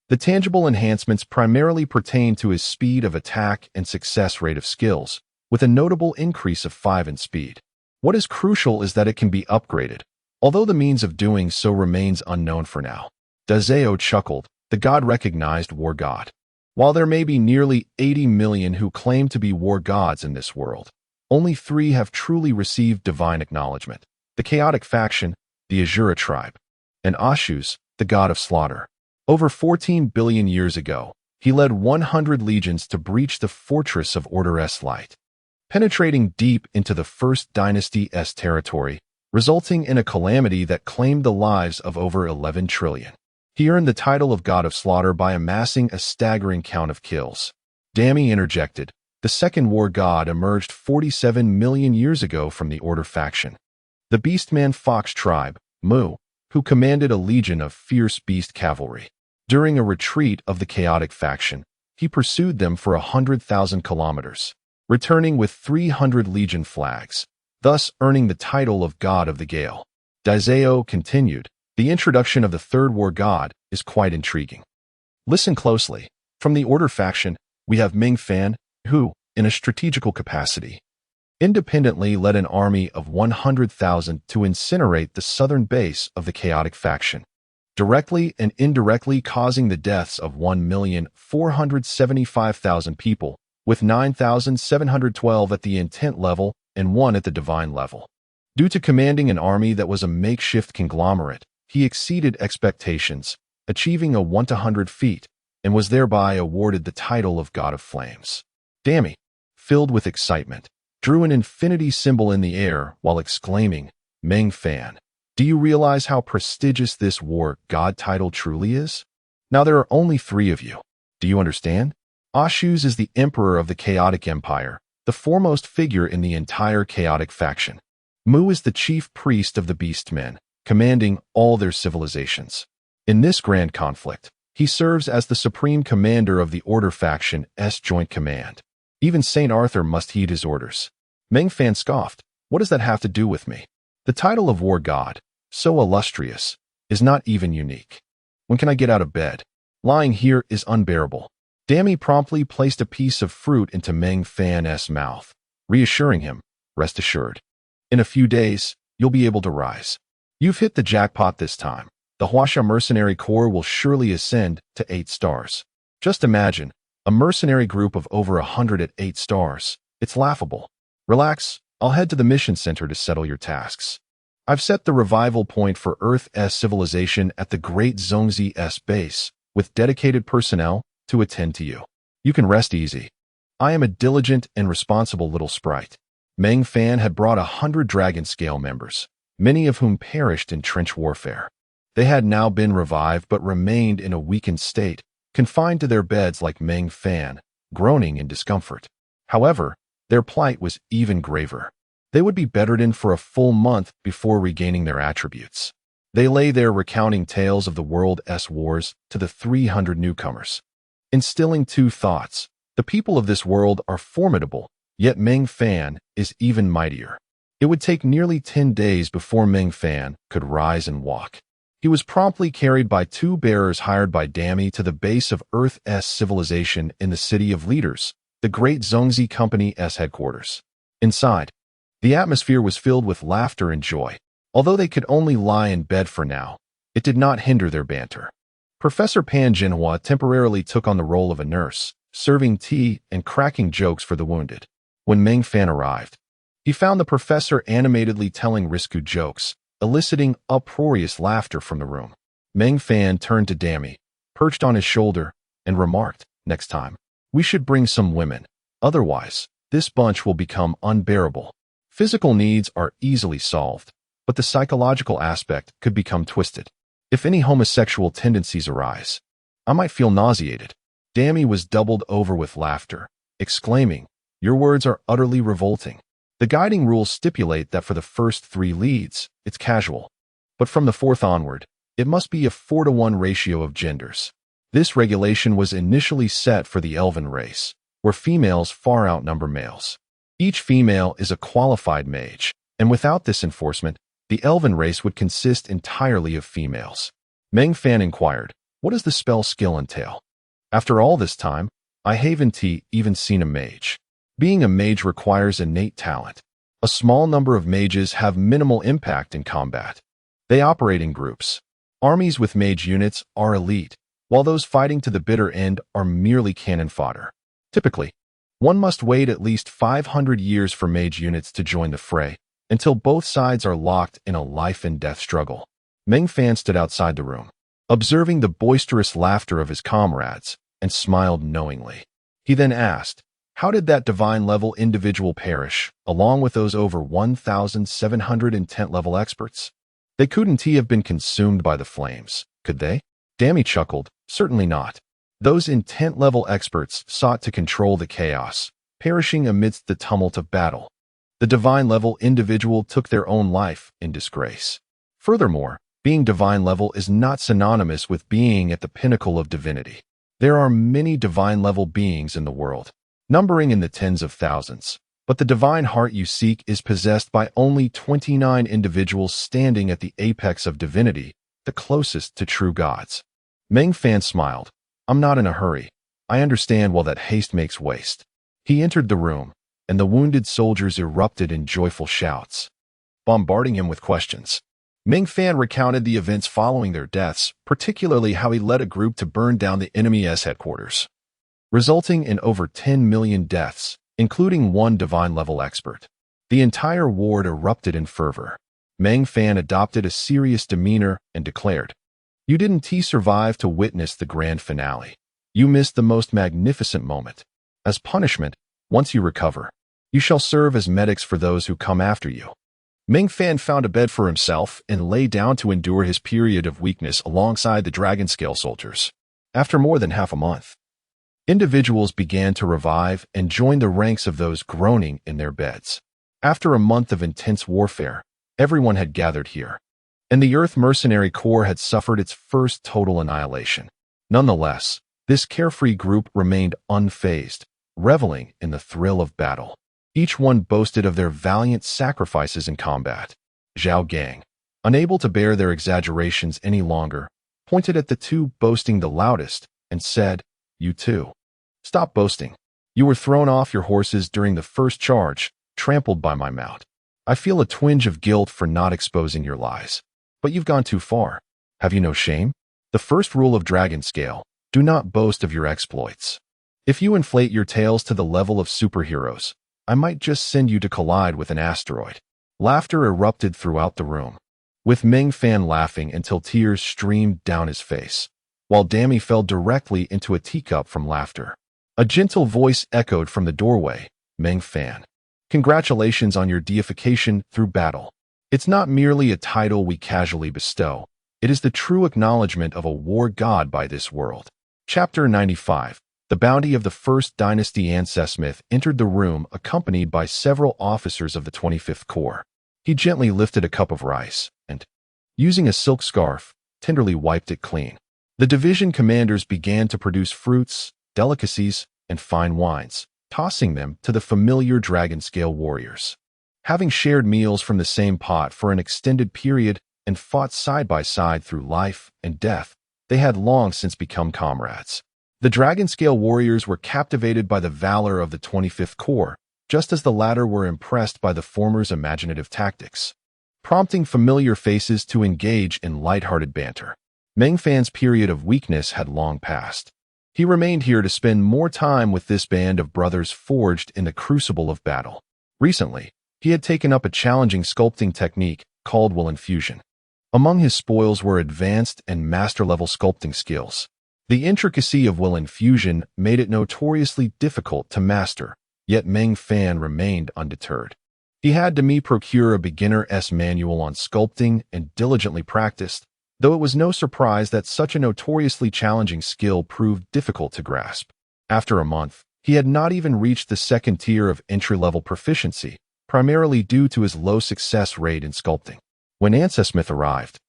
The tangible enhancements primarily pertain to his speed of attack and success rate of skills, with a notable increase of 5 in speed. What is crucial is that it can be upgraded, although the means of doing so remains unknown for now. Dazeo chuckled, the god recognized war god. While there may be nearly 80 million who claim to be war gods in this world, only 3 have truly received divine acknowledgement: the Chaotic Faction, the Azura tribe, and Ashus, the god of slaughter. Over 14 billion years ago, he led 100 legions to breach the fortress of Order S Light, penetrating deep into the First Dynasty S territory, resulting in a calamity that claimed the lives of over 11 trillion. He earned the title of God of Slaughter by amassing a staggering count of kills. Dami interjected. The second war god emerged 47 million years ago from the Order faction. The Beastman Fox tribe, Mu, who commanded a legion of fierce beast cavalry. During a retreat of the chaotic faction, he pursued them for 100,000 kilometers, returning with 300 legion flags, thus earning the title of God of the Gale. Daizeo continued, the introduction of the third war god is quite intriguing. Listen closely. From the Order faction, we have Meng Fan, who, in a strategical capacity, independently led an army of 100,000 to incinerate the southern base of the chaotic faction, directly and indirectly causing the deaths of 1,475,000 people, with 9,712 at the intent level and 1 at the divine level. Due to commanding an army that was a makeshift conglomerate, he exceeded expectations, achieving a 1-to-100 feat, and was thereby awarded the title of God of Flames. Dami, filled with excitement, drew an infinity symbol in the air while exclaiming, Meng Fan, do you realize how prestigious this war god title truly is? Now there are only 3 of you. Do you understand? Ashuz is the emperor of the chaotic empire, the foremost figure in the entire chaotic faction. Mu is the chief priest of the Beastmen, commanding all their civilizations. In this grand conflict, he serves as the supreme commander of the Order faction S Joint Command. Even Saint Arthur must heed his orders. Meng Fan scoffed, what does that have to do with me? The title of war god, so illustrious, is not even unique. When can I get out of bed? Lying here is unbearable. Dami promptly placed a piece of fruit into Meng Fan's mouth, reassuring him, rest assured. In a few days, you'll be able to rise. You've hit the jackpot this time. The Huasha Mercenary Corps will surely ascend to 8 stars. Just imagine, a mercenary group of over 100 at 8 stars. It's laughable. Relax, I'll head to the mission center to settle your tasks. I've set the revival point for Earth-S civilization at the Great Zhongzi-S base, with dedicated personnel to attend to you. You can rest easy. I am a diligent and responsible little sprite. Meng Fan had brought 100 Dragon Scale members, many of whom perished in trench warfare. They had now been revived but remained in a weakened state, confined to their beds like Meng Fan, groaning in discomfort. However, their plight was even graver. They would be bedridden for a full month before regaining their attributes. They lay there recounting tales of the world's wars to the 300 newcomers, instilling 2 thoughts. The people of this world are formidable, yet Meng Fan is even mightier. It would take nearly 10 days before Meng Fan could rise and walk. He was promptly carried by 2 bearers hired by Dami to the base of Earth-S civilization in the City of Leaders, the Great Zhongzi Company's headquarters. Inside, the atmosphere was filled with laughter and joy. Although they could only lie in bed for now, it did not hinder their banter. Professor Pan Jinhua temporarily took on the role of a nurse, serving tea and cracking jokes for the wounded. When Meng Fan arrived, he found the professor animatedly telling risque jokes, eliciting uproarious laughter from the room. Meng Fan turned to Dami, perched on his shoulder, and remarked, next time, we should bring some women. Otherwise, this bunch will become unbearable. Physical needs are easily solved, but the psychological aspect could become twisted. If any homosexual tendencies arise, I might feel nauseated. Dami was doubled over with laughter, exclaiming, your words are utterly revolting. The guiding rules stipulate that for the first 3 leads, it's casual. But from the 4th onward, it must be a 4-to-1 ratio of genders. This regulation was initially set for the Elven race, where females far outnumber males. Each female is a qualified mage, and without this enforcement, the Elven race would consist entirely of females. Meng Fan inquired, what does the spell skill entail? After all this time, I haven't even seen a mage. Being a mage requires innate talent. A small number of mages have minimal impact in combat. They operate in groups. Armies with mage units are elite, while those fighting to the bitter end are merely cannon fodder. Typically, one must wait at least 500 years for mage units to join the fray, until both sides are locked in a life-and-death struggle. Meng Fan stood outside the room. observing the boisterous laughter of his comrades, and smiled knowingly. He then asked, "How did that divine-level individual perish, along with those over 1,710 level experts? They couldn't have been consumed by the flames, could they?" Dammy chuckled, "Certainly not. Those intent-level experts sought to control the chaos, perishing amidst the tumult of battle. The divine-level individual took their own life in disgrace. Furthermore, being divine-level is not synonymous with being at the pinnacle of divinity. There are many divine-level beings in the world, numbering in the tens of thousands, but the divine heart you seek is possessed by only 29 individuals standing at the apex of divinity, the closest to true gods." Meng Fan smiled. "I'm not in a hurry. I understand well that haste makes waste." He entered the room, and the wounded soldiers erupted in joyful shouts, bombarding him with questions. Meng Fan recounted the events following their deaths, particularly how he led a group to burn down the enemy's headquarters, resulting in over 10 million deaths, including one divine-level expert. The entire ward erupted in fervor. Meng Fan adopted a serious demeanor and declared, "You didn't survive to witness the grand finale. You missed the most magnificent moment. As punishment, once you recover, you shall serve as medics for those who come after you." Meng Fan found a bed for himself and lay down to endure his period of weakness alongside the dragon-scale soldiers. After more than half a month, individuals began to revive and join the ranks of those groaning in their beds. After a month of intense warfare, everyone had gathered here, and the Earth Mercenary Corps had suffered its first total annihilation. Nonetheless, this carefree group remained unfazed, reveling in the thrill of battle. Each one boasted of their valiant sacrifices in combat. Zhao Gang, unable to bear their exaggerations any longer, pointed at the two boasting the loudest and said, "You two, stop boasting. You were thrown off your horses during the first charge, trampled by my mount. I feel a twinge of guilt for not exposing your lies. But you've gone too far. Have you no shame? The first rule of Dragon Scale, do not boast of your exploits. If you inflate your tales to the level of superheroes, I might just send you to collide with an asteroid." Laughter erupted throughout the room, with Meng Fan laughing until tears streamed down his face, while Dammy fell directly into a teacup from laughter. A gentle voice echoed from the doorway, "Meng Fan, congratulations on your deification through battle. It's not merely a title we casually bestow. It is the true acknowledgement of a war god by this world." Chapter 95. The bounty of the First Dynasty. Ancesmith entered the room accompanied by several officers of the 25th Corps. He gently lifted a cup of rice and, using a silk scarf, tenderly wiped it clean. The division commanders began to produce fruits, delicacies, and fine wines, tossing them to the familiar dragon-scale warriors. Having shared meals from the same pot for an extended period and fought side by side through life and death, they had long since become comrades. The dragon-scale warriors were captivated by the valor of the 25th Corps, just as the latter were impressed by the former's imaginative tactics, prompting familiar faces to engage in lighthearted banter. Meng Fan's period of weakness had long passed. He remained here to spend more time with this band of brothers forged in the crucible of battle. Recently, he had taken up a challenging sculpting technique called will infusion. Among his spoils were advanced and master-level sculpting skills. The intricacy of will infusion made it notoriously difficult to master, yet Meng Fan remained undeterred. He had to procure a beginner's manual on sculpting and diligently practiced, though it was no surprise that such a notoriously challenging skill proved difficult to grasp. After a month, he had not even reached the second tier of entry-level proficiency, primarily due to his low success rate in sculpting. When Ancesmith arrived,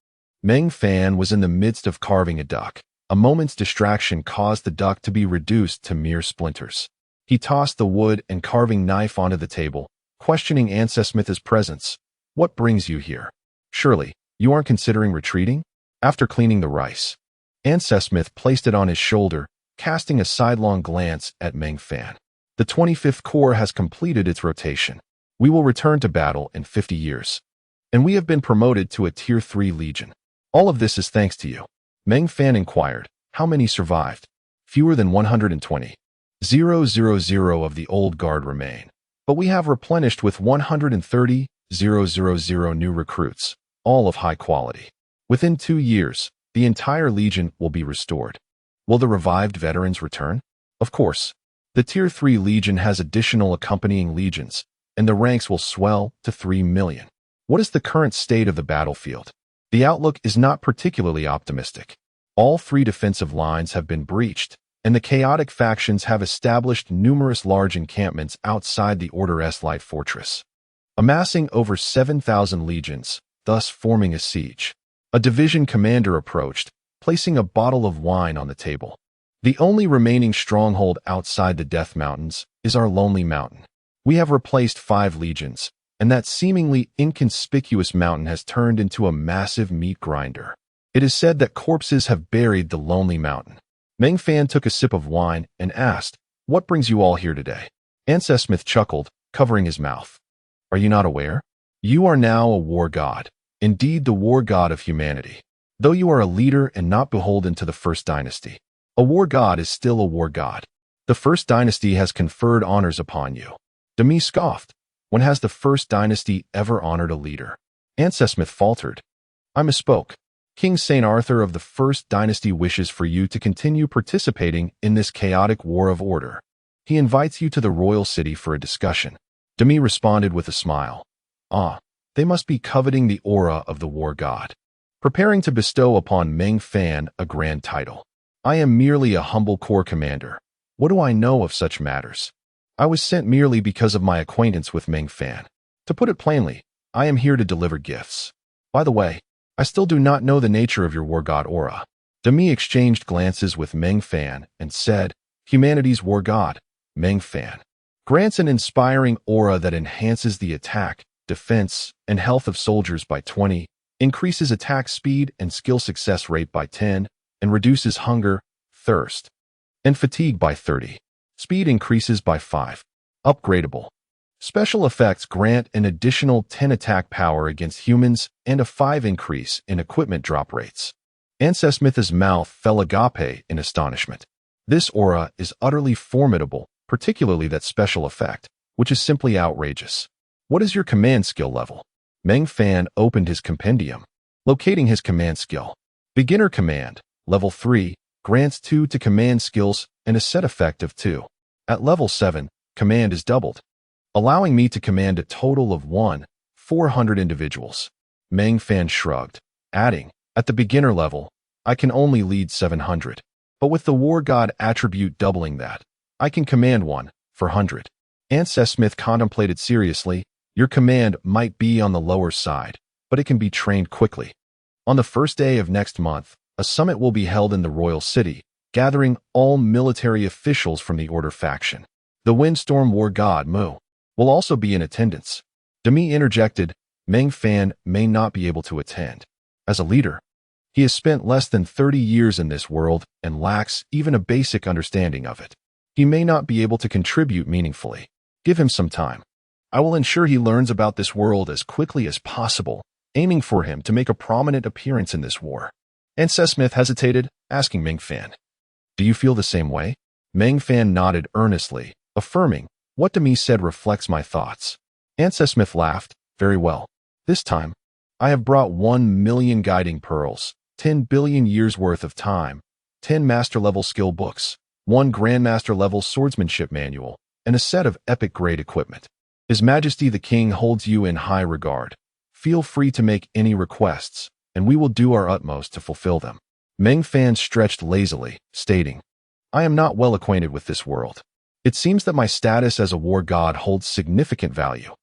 Meng Fan was in the midst of carving a duck. A moment's distraction caused the duck to be reduced to mere splinters. He tossed the wood and carving knife onto the table, questioning Ancesmith's presence. "What brings you here? Surely, you aren't considering retreating?" After cleaning the rice, Ancesmith placed it on his shoulder, casting a sidelong glance at Meng Fan. "The 25th Corps has completed its rotation. We will return to battle in 50 years. And we have been promoted to a Tier 3 Legion. All of this is thanks to you." Meng Fan inquired, "How many survived?" "Fewer than 120. 000 of the old guard remain. But we have replenished with 130,000 new recruits, all of high quality. Within 2 years, the entire legion will be restored. Will the revived veterans return? Of course. The Tier 3 Legion has additional accompanying legions, and the ranks will swell to 3 million. What is the current state of the battlefield? The outlook is not particularly optimistic. All 3 defensive lines have been breached, and the chaotic factions have established numerous large encampments outside the Order-S light fortress, amassing over 7,000 legions, thus forming a siege. A division commander approached, placing a bottle of wine on the table. The only remaining stronghold outside the Death Mountains is our Lonely Mountain. We have replaced 5 legions, and that seemingly inconspicuous mountain has turned into a massive meat grinder. It is said that corpses have buried the Lonely Mountain. Meng Fan took a sip of wine and asked, "What brings you all here today?" Smith chuckled, covering his mouth. "Are you not aware? You are now a war god, indeed the war god of humanity. Though you are a leader and not beholden to the First Dynasty, a war god is still a war god. The First Dynasty has conferred honors upon you." Demi scoffed. "When has the First Dynasty ever honored a leader?" Smith faltered. "I misspoke. King St. Arthur of the First Dynasty wishes for you to continue participating in this chaotic war of order. He invites you to the royal city for a discussion." Demi responded with a smile. "Ah, they must be coveting the aura of the war god, preparing to bestow upon Meng Fan a grand title. I am merely a humble corps commander. What do I know of such matters? I was sent merely because of my acquaintance with Meng Fan. To put it plainly, I am here to deliver gifts. By the way, I still do not know the nature of your war god aura." Demi exchanged glances with Meng Fan and said, "Humanity's war god, Meng Fan, grants an inspiring aura that enhances the attack, defense, and health of soldiers by 20, increases attack speed and skill success rate by 10, and reduces hunger, thirst, and fatigue by 30. Speed increases by 5. Upgradable. Special effects grant an additional 10 attack power against humans and a 5 increase in equipment drop rates." Smith's mouth fell agape in astonishment. This aura is utterly formidable, particularly that special effect, which is simply outrageous. "What is your command skill level?" Meng Fan opened his compendium, locating his command skill. Beginner command, level 3, grants 2 to command skills and a set effect of 2. At level 7, command is doubled, allowing me to command a total of 400 individuals. Meng Fan shrugged, adding, "At the beginner level, I can only lead 700, but with the war god attribute doubling that, I can command 400. Smith contemplated seriously. "Your command might be on the lower side, but it can be trained quickly. On the first day of next month, a summit will be held in the royal city, gathering all military officials from the Order faction. The Windstorm war god Mu will also be in attendance." Demi interjected, "Meng Fan may not be able to attend. As a leader, he has spent less than 30 years in this world and lacks even a basic understanding of it. He may not be able to contribute meaningfully. Give him some time. I will ensure he learns about this world as quickly as possible, aiming for him to make a prominent appearance in this war." Smith hesitated, asking Meng Fan, "Do you feel the same way?" Meng Fan nodded earnestly, affirming, "What Demi said reflects my thoughts." Smith laughed, "Very well. This time, I have brought 1 million guiding pearls, 10 billion years worth of time, 10 master-level skill books, 1 grandmaster-level swordsmanship manual, and a set of epic-grade equipment. His Majesty the King holds you in high regard. Feel free to make any requests, and we will do our utmost to fulfill them." Meng Fan stretched lazily, stating, "I am not well acquainted with this world. It seems that my status as a war god holds significant value."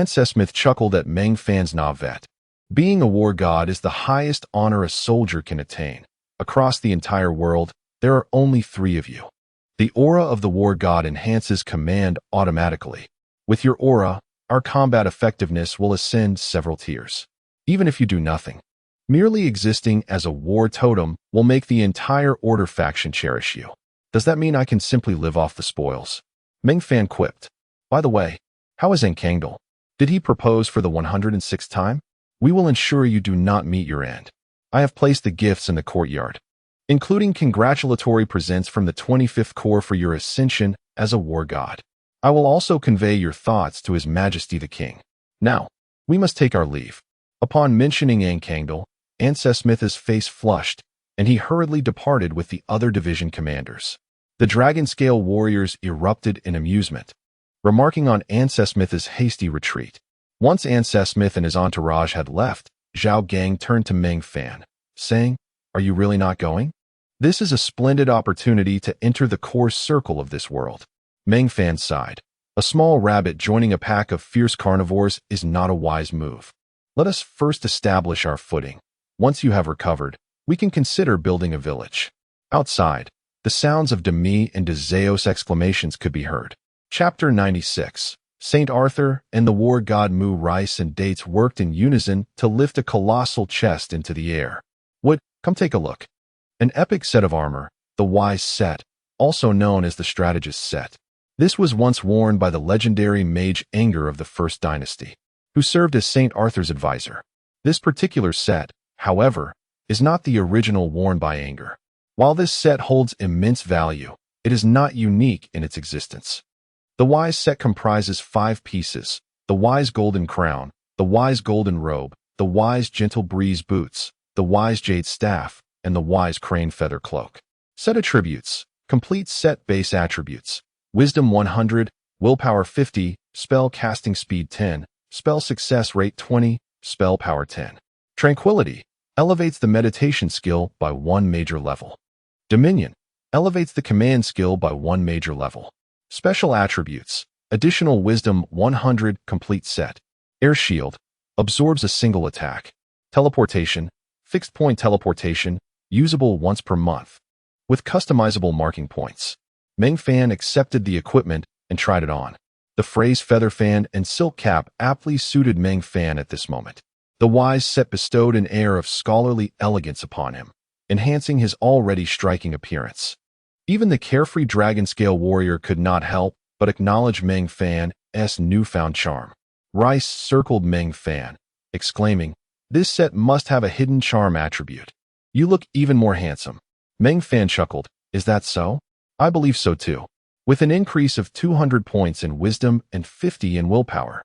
Smith chuckled at Meng Fan's navet. "Being a war god is the highest honor a soldier can attain. Across the entire world, there are only 3 of you. The aura of the war god enhances command automatically. With your aura, our combat effectiveness will ascend several tiers. Even if you do nothing, merely existing as a war totem will make the entire Order faction cherish you. Does that mean I can simply live off the spoils?" Meng Fan quipped, "By the way, how is Enkangdal? Did he propose for the 106th time? We will ensure you do not meet your end. I have placed the gifts in the courtyard, including congratulatory presents from the 25th Corps for your ascension as a war god. I will also convey your thoughts to His Majesty the King. Now, we must take our leave." Upon mentioning Enkangdal, Smith's face flushed, and he hurriedly departed with the other division commanders. The dragon-scale warriors erupted in amusement, remarking on Ancesmith's hasty retreat. Once Ancesmith and his entourage had left, Zhao Gang turned to Meng Fan, saying, "Are you really not going? This is a splendid opportunity to enter the core circle of this world." Meng Fan sighed. A small rabbit joining a pack of fierce carnivores is not a wise move. Let us first establish our footing. Once you have recovered, we can consider building a village. Outside, the sounds of Demi and de Zeus exclamations could be heard. Chapter 96. Saint Arthur and the war god Mu. Rice and dates worked in unison to lift a colossal chest into the air. Wood, come take a look. An epic set of armor, the Wise Set, also known as the Strategist Set. This was once worn by the legendary mage Anger of the First Dynasty, who served as Saint Arthur's advisor. This particular set, however, is not the original worn by Anger. While this set holds immense value, it is not unique in its existence. The Wise Set comprises 5 pieces: the Wise Golden Crown, the Wise Golden Robe, the Wise Gentle Breeze Boots, the Wise Jade Staff, and the Wise Crane Feather Cloak. Set attributes. Complete set base attributes: Wisdom 100, Willpower 50, Spell Casting Speed 10, Spell Success Rate 20, Spell Power 10. Tranquility elevates the meditation skill by 1 major level. Dominion elevates the command skill by 1 major level. Special attributes: Additional Wisdom 100 complete set. Air Shield absorbs a single attack. Teleportation, fixed point teleportation, usable once per month, with customizable marking points. Meng Fan accepted the equipment and tried it on. The phrase feather fan and silk cap aptly suited Meng Fan at this moment. The Wise Set bestowed an air of scholarly elegance upon him, enhancing his already striking appearance. Even the carefree dragon-scale warrior could not help but acknowledge Meng Fan's newfound charm. Rice circled Meng Fan, exclaiming, "This set must have a hidden charm attribute. You look even more handsome." Meng Fan chuckled, "Is that so? I believe so too. With an increase of 200 points in wisdom and 50 in willpower,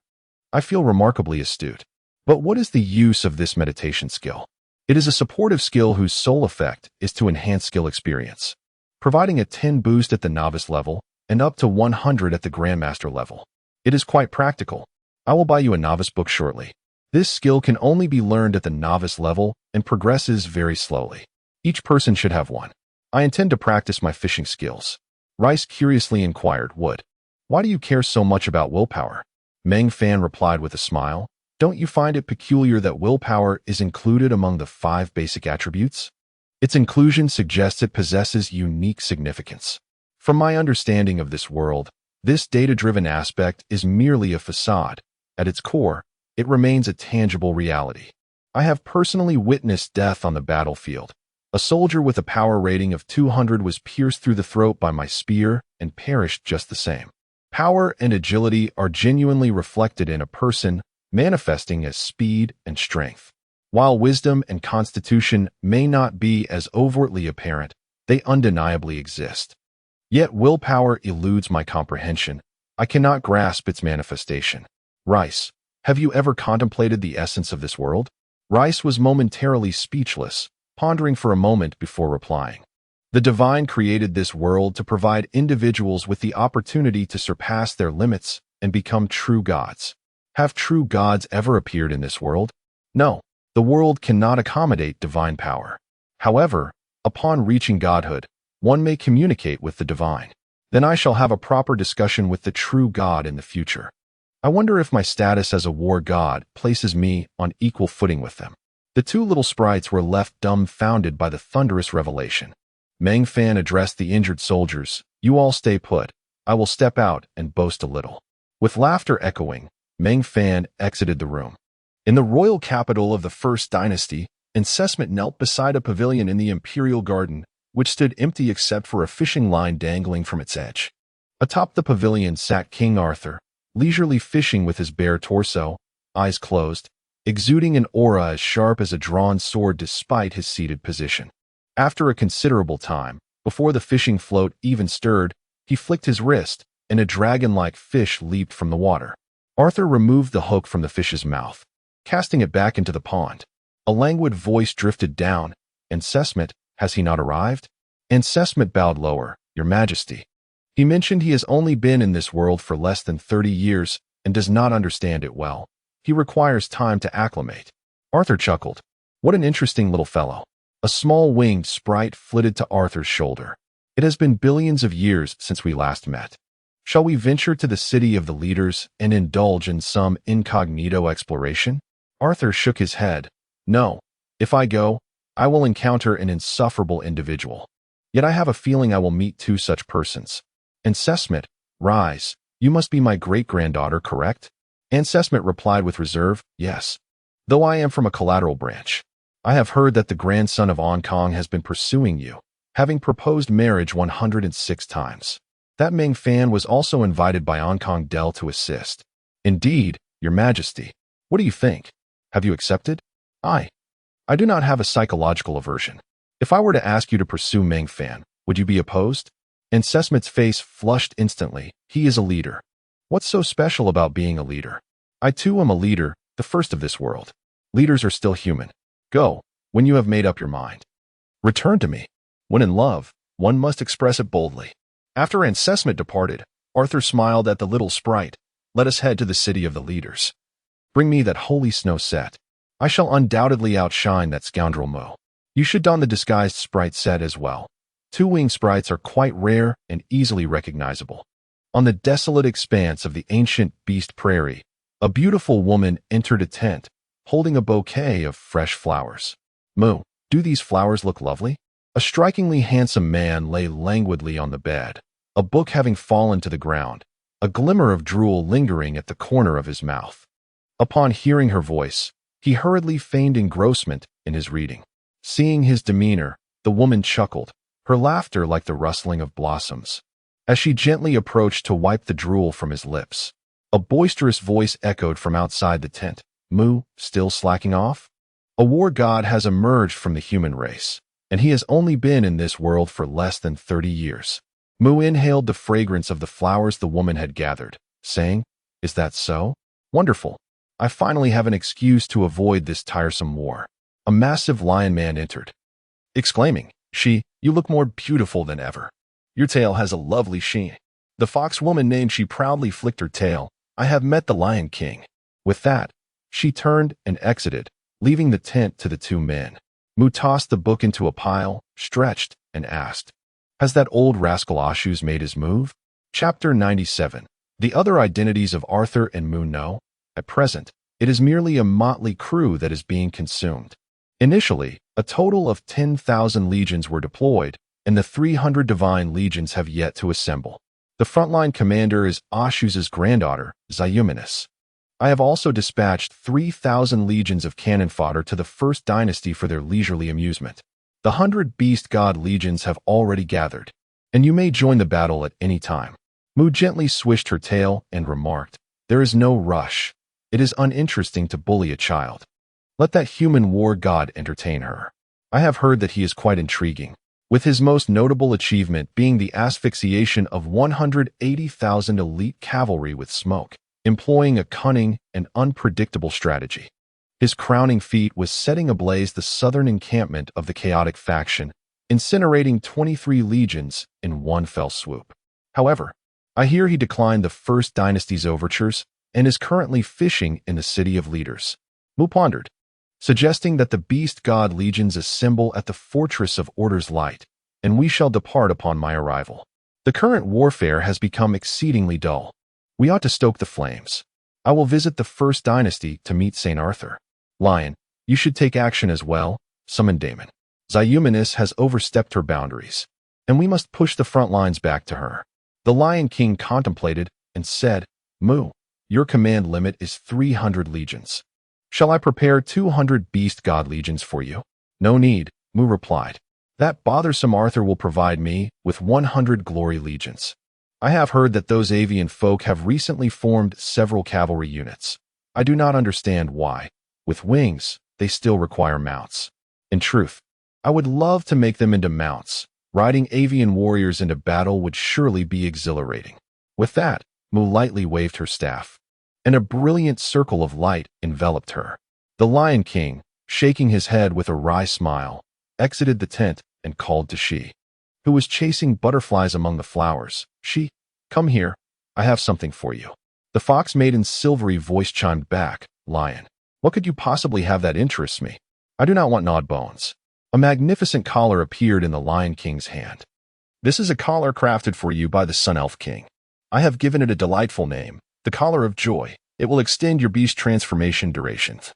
I feel remarkably astute. But what is the use of this meditation skill? It is a supportive skill whose sole effect is to enhance skill experience, providing a 10 boost at the novice level and up to 100 at the grandmaster level. It is quite practical. I will buy you a novice book shortly. This skill can only be learned at the novice level and progresses very slowly. Each person should have one. I intend to practice my fishing skills." Rice curiously inquired, "Wood, why do you care so much about willpower?" Meng Fan replied with a smile, "Don't you find it peculiar that willpower is included among the 5 basic attributes? Its inclusion suggests it possesses unique significance. From my understanding of this world, this data-driven aspect is merely a facade. At its core, it remains a tangible reality. I have personally witnessed death on the battlefield. A soldier with a power rating of 200 was pierced through the throat by my spear and perished just the same. Power and agility are genuinely reflected in a person, manifesting as speed and strength. While wisdom and constitution may not be as overtly apparent, they undeniably exist. Yet willpower eludes my comprehension. I cannot grasp its manifestation." Rice, have you ever contemplated the essence of this world? Rice was momentarily speechless, pondering for a moment before replying. The divine created this world to provide individuals with the opportunity to surpass their limits and become true gods. Have true gods ever appeared in this world? No, the world cannot accommodate divine power. However, upon reaching godhood, one may communicate with the divine. Then I shall have a proper discussion with the true God in the future. I wonder if my status as a war god places me on equal footing with them. The 2 little sprites were left dumbfounded by the thunderous revelation. Meng Fan addressed the injured soldiers, "You all stay put. I will step out and boast a little." With laughter echoing, Meng Fan exited the room. In the royal capital of the First Dynasty, Ancesmith knelt beside a pavilion in the imperial garden, which stood empty except for a fishing line dangling from its edge. Atop the pavilion sat King Arthur, leisurely fishing with his bare torso, eyes closed, exuding an aura as sharp as a drawn sword despite his seated position. After a considerable time, before the fishing float even stirred, he flicked his wrist, and a dragon-like fish leaped from the water. Arthur removed the hook from the fish's mouth, casting it back into the pond. A languid voice drifted down, "Ancesmith, Has he not arrived? And Sesmet bowed lower. Your Majesty. He mentioned he has only been in this world for less than 30 years and does not understand it well. He requires time to acclimate. Arthur chuckled. What an interesting little fellow. A small winged sprite flitted to Arthur's shoulder. It has been billions of years since we last met. Shall we venture to the city of the leaders and indulge in some incognito exploration? Arthur shook his head. No. If I go, I will encounter an insufferable individual. Yet I have a feeling I will meet two such persons. And Sesmet, rise. You must be my great-granddaughter, correct? And Sesmet replied with reserve, yes. Though I am from a collateral branch. I have heard that the grandson of Ankong has been pursuing you, having proposed marriage 106 times. That Meng Fan was also invited by Ankong Del to assist. Indeed, Your Majesty. What do you think? Have you accepted? I do not have a psychological aversion. If I were to ask you to pursue Meng Fan, would you be opposed? And Sesmet's face flushed instantly. He is a leader. What's so special about being a leader? I too am a leader, the first of this world. Leaders are still human. Go, when you have made up your mind. Return to me. When in love, one must express it boldly. After Sesmet departed, Arthur smiled at the little sprite. Let us head to the city of the leaders. Bring me that holy snow set. I shall undoubtedly outshine that scoundrel Mo. You should don the disguised sprite set as well. Two-winged sprites are quite rare and easily recognizable. On the desolate expanse of the ancient beast prairie, a beautiful woman entered a tent, holding a bouquet of fresh flowers. Moo, do these flowers look lovely? A strikingly handsome man lay languidly on the bed, a book having fallen to the ground, a glimmer of drool lingering at the corner of his mouth. Upon hearing her voice, he hurriedly feigned engrossment in his reading. Seeing his demeanor, the woman chuckled, her laughter like the rustling of blossoms. As she gently approached to wipe the drool from his lips, a boisterous voice echoed from outside the tent. Moo, still slacking off? A war god has emerged from the human race, and he has only been in this world for less than 30 years. Moo inhaled the fragrance of the flowers the woman had gathered, saying, Is that so? Wonderful. I finally have an excuse to avoid this tiresome war. A massive lion man entered, exclaiming, You look more beautiful than ever. Your tail has a lovely sheen. The fox woman named she proudly flicked her tail. I have met the Lion King. With that, she turned and exited, leaving the tent to the two men. Moo tossed the book into a pile, stretched, and asked, Has that old rascal Ashus made his move? Chapter 97. The other identities of Arthur and Moo know. At present, it is merely a motley crew that is being consumed. Initially, a total of 10,000 legions were deployed, and the 300 divine legions have yet to assemble. The frontline commander is Ashus's granddaughter, Zayuminus. I have also dispatched 3,000 legions of cannon fodder to the First Dynasty for their leisurely amusement. The 100 beast god legions have already gathered, and you may join the battle at any time. Moo gently swished her tail and remarked, There is no rush. It is uninteresting to bully a child. Let that human war god entertain her. I have heard that he is quite intriguing, with his most notable achievement being the asphyxiation of 180,000 elite cavalry with smoke, employing a cunning and unpredictable strategy. His crowning feat was setting ablaze the southern encampment of the chaotic faction, incinerating 23 legions in one fell swoop. However, I hear he declined the First Dynasty's overtures and is currently fishing in the City of Leaders. Moo pondered, suggesting that the beast god legions assemble at the Fortress of Order's Light, and we shall depart upon my arrival. The current warfare has become exceedingly dull. We ought to stoke the flames. I will visit the First Dynasty to meet St. Arthur. Lion, you should take action as well, summoned Damon. Zayuminus has overstepped her boundaries, and we must push the front lines back to her. The Lion King contemplated and said, Moo, your command limit is 300 legions. Shall I prepare 200 beast god legions for you? No need, Moo replied. That bothersome Arthur will provide me with 100 glory legions. I have heard that those avian folk have recently formed several cavalry units. I do not understand why. With wings, they still require mounts. In truth, I would love to make them into mounts. Riding avian warriors into battle would surely be exhilarating. With that, Moo lightly waved her staff, and a brilliant circle of light enveloped her. The Lion King, shaking his head with a wry smile, exited the tent, and called to she, who was chasing butterflies among the flowers. She, come here, I have something for you. The fox maiden's silvery voice chimed back, Lion, what could you possibly have that interests me? I do not want gnawed bones. A magnificent collar appeared in the Lion King's hand. This is a collar crafted for you by the Sun Elf King. I have given it a delightful name, the Collar of Joy. It will extend your beast transformation durations,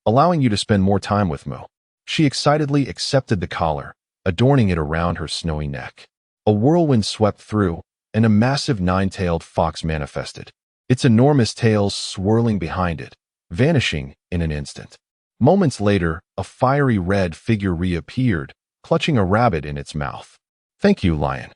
allowing you to spend more time with Mu. She excitedly accepted the collar, adorning it around her snowy neck. A whirlwind swept through, and a massive nine-tailed fox manifested, its enormous tails swirling behind it, vanishing in an instant. Moments later, a fiery red figure reappeared, clutching a rabbit in its mouth. Thank you, Lion.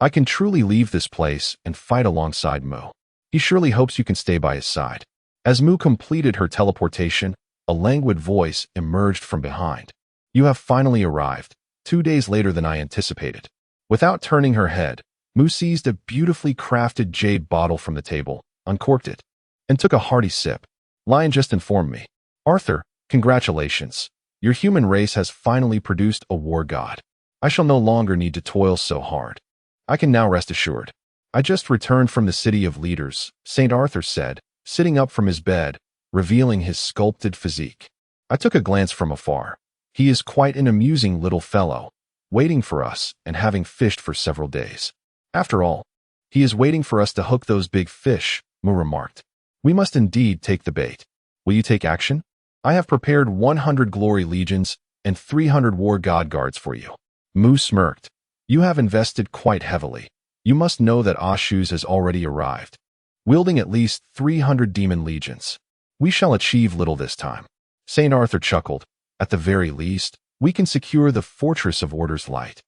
I can truly leave this place and fight alongside Mu. He surely hopes you can stay by his side. As Mu completed her teleportation, a languid voice emerged from behind. You have finally arrived, 2 days later than I anticipated. Without turning her head, Mu seized a beautifully crafted jade bottle from the table, uncorked it, and took a hearty sip. Lion just informed me. Arthur, congratulations. Your human race has finally produced a war god. I shall no longer need to toil so hard. I can now rest assured. I just returned from the City of Leaders, St. Arthur said, sitting up from his bed, revealing his sculpted physique. I took a glance from afar. He is quite an amusing little fellow, waiting for us and having fished for several days. After all, he is waiting for us to hook those big fish, Mu remarked. We must indeed take the bait. Will you take action? I have prepared 100 glory legions and 300 war god guards for you. Mu smirked. You have invested quite heavily. You must know that Ashuz has already arrived, wielding at least 300 demon legions. We shall achieve little this time. St. Arthur chuckled. At the very least, we can secure the Fortress of Order's light.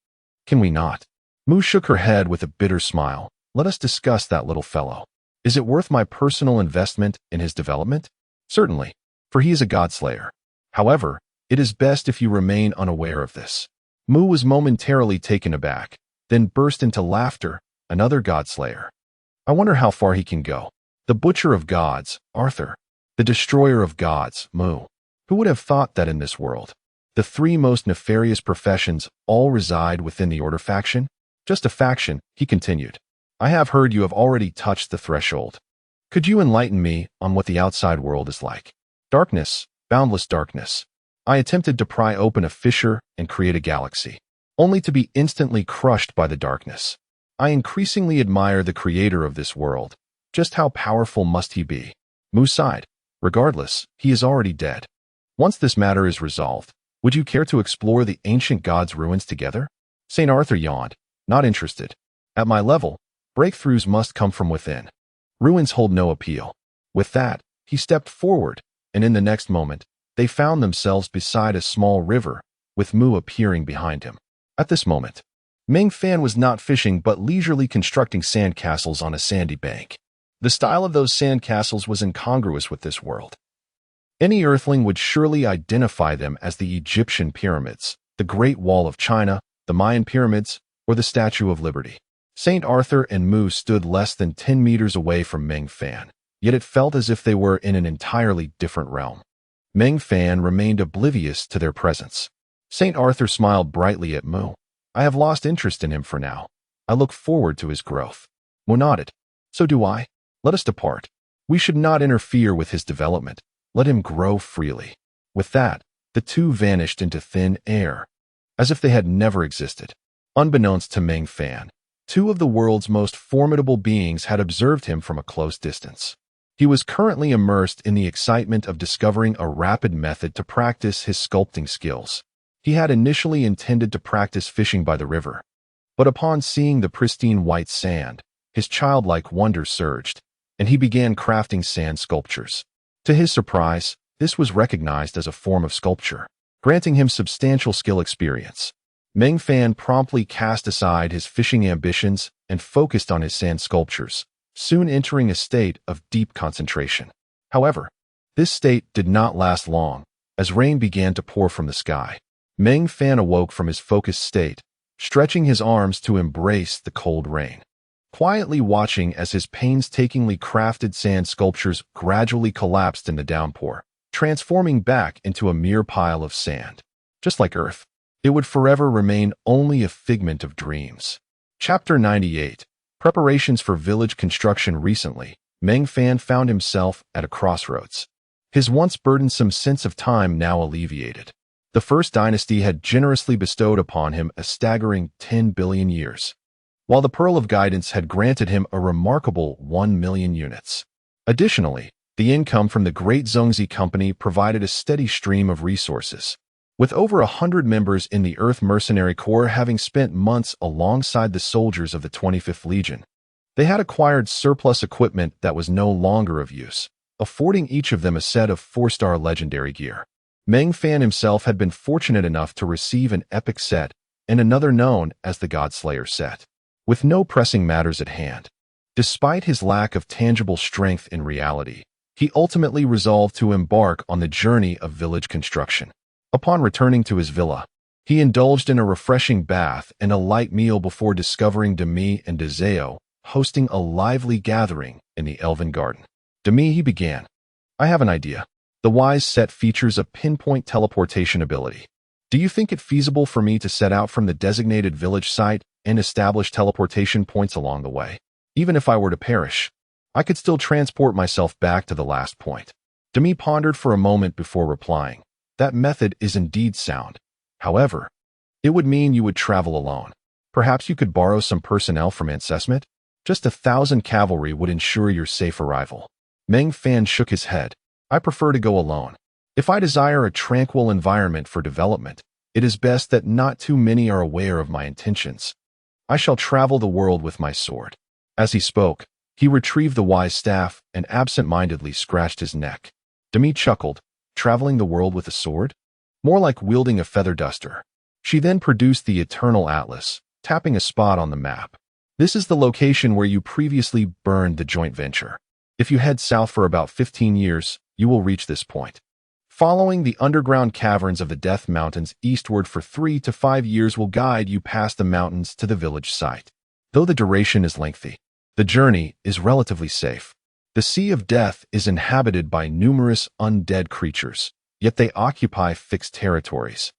Can we not? Mu shook her head with a bitter smile. Let us discuss that little fellow. Is it worth my personal investment in his development? Certainly, for he is a godslayer. However, it is best if you remain unaware of this. Mu was momentarily taken aback, then burst into laughter. Another godslayer. I wonder how far he can go. The butcher of gods, Arthur. The destroyer of gods, Mu. Who would have thought that in this world, the 3 most nefarious professions all reside within the Order faction? Just a faction, he continued. I have heard you have already touched the threshold. Could you enlighten me on what the outside world is like? Darkness, boundless darkness. I attempted to pry open a fissure and create a galaxy, only to be instantly crushed by the darkness. I increasingly admire the creator of this world. Just how powerful must he be? Mu sighed. Regardless, he is already dead. Once this matter is resolved, would you care to explore the ancient gods' ruins together? St. Arthur yawned. Not interested. At my level, breakthroughs must come from within. Ruins hold no appeal. With that, he stepped forward, and in the next moment, they found themselves beside a small river, with Mu appearing behind him. At this moment, Meng Fan was not fishing but leisurely constructing sandcastles on a sandy bank. The style of those sandcastles was incongruous with this world. Any earthling would surely identify them as the Egyptian pyramids, the Great Wall of China, the Mayan pyramids, or the Statue of Liberty. St. Arthur and Mu stood less than 10 meters away from Meng Fan, yet it felt as if they were in an entirely different realm. Meng Fan remained oblivious to their presence. St. Arthur smiled brightly at Mu. I have lost interest in him for now. I look forward to his growth. Mu nodded. So do I. Let us depart. We should not interfere with his development. Let him grow freely. With that, the two vanished into thin air, as if they had never existed. Unbeknownst to Meng Fan, 2 of the world's most formidable beings had observed him from a close distance. He was currently immersed in the excitement of discovering a rapid method to practice his sculpting skills. He had initially intended to practice fishing by the river, but upon seeing the pristine white sand, his childlike wonder surged, and he began crafting sand sculptures. To his surprise, this was recognized as a form of sculpture, granting him substantial skill experience. Meng Fan promptly cast aside his fishing ambitions and focused on his sand sculptures, soon entering a state of deep concentration. However, this state did not last long, as rain began to pour from the sky. Meng Fan awoke from his focused state, stretching his arms to embrace the cold rain, quietly watching as his painstakingly crafted sand sculptures gradually collapsed in the downpour, transforming back into a mere pile of sand. Just like Earth, it would forever remain only a figment of dreams. Chapter 98. Preparations for village construction. Recently, Meng Fan found himself at a crossroads. His once burdensome sense of time now alleviated. The First Dynasty had generously bestowed upon him a staggering 10 billion years, while the Pearl of Guidance had granted him a remarkable 1 million units. Additionally, the income from the Great Zhongzi Company provided a steady stream of resources. With over 100 members in the Earth Mercenary Corps having spent months alongside the soldiers of the 25th Legion, they had acquired surplus equipment that was no longer of use, affording each of them a set of 4-star legendary gear. Meng Fan himself had been fortunate enough to receive an epic set and another known as the Godslayer set, with no pressing matters at hand. Despite his lack of tangible strength in reality, he ultimately resolved to embark on the journey of village construction. Upon returning to his villa, he indulged in a refreshing bath and a light meal before discovering Demi and Dezeo hosting a lively gathering in the Elven Garden. Demi, he began. I have an idea. The Wise set features a pinpoint teleportation ability. Do you think it feasible for me to set out from the designated village site and establish teleportation points along the way? Even if I were to perish, I could still transport myself back to the last point. Demi pondered for a moment before replying. That method is indeed sound. However, it would mean you would travel alone. Perhaps you could borrow some personnel from Ancestment? Just 1,000 cavalry would ensure your safe arrival. Meng Fan shook his head. I prefer to go alone. If I desire a tranquil environment for development, it is best that not too many are aware of my intentions. I shall travel the world with my sword. As he spoke, he retrieved the Wise staff and absent-mindedly scratched his neck. Demi chuckled. Traveling the world with a sword? More like wielding a feather duster. She then produced the Eternal Atlas, tapping a spot on the map. This is the location where you previously burned the joint venture. If you head south for about 15 years, you will reach this point. Following the underground caverns of the Death Mountains eastward for 3 to 5 years will guide you past the mountains to the village site. Though the duration is lengthy, the journey is relatively safe. The Sea of Death is inhabited by numerous undead creatures, yet they occupy fixed territories,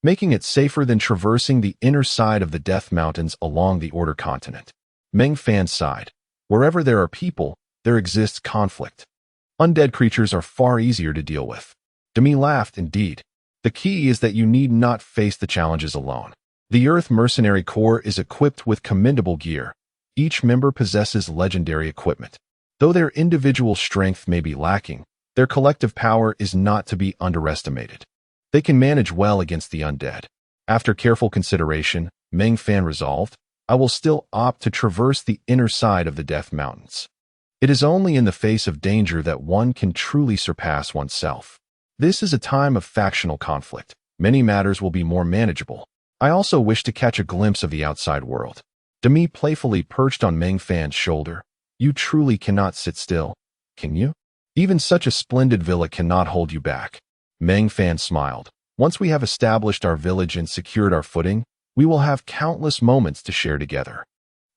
making it safer than traversing the inner side of the Death Mountains along the Order continent. Meng Fan sighed. Wherever there are people, there exists conflict. Undead creatures are far easier to deal with. Demi laughed. Indeed. The key is that you need not face the challenges alone. The Earth Mercenary Corps is equipped with commendable gear. Each member possesses legendary equipment. Though their individual strength may be lacking, their collective power is not to be underestimated. They can manage well against the undead. After careful consideration, Meng Fan resolved, I will still opt to traverse the inner side of the Death Mountains. It is only in the face of danger that one can truly surpass oneself. This is a time of factional conflict. Many matters will be more manageable. I also wish to catch a glimpse of the outside world. Demi playfully perched on Meng Fan's shoulder. You truly cannot sit still, can you? Even such a splendid villa cannot hold you back. Meng Fan smiled. Once we have established our village and secured our footing, we will have countless moments to share together.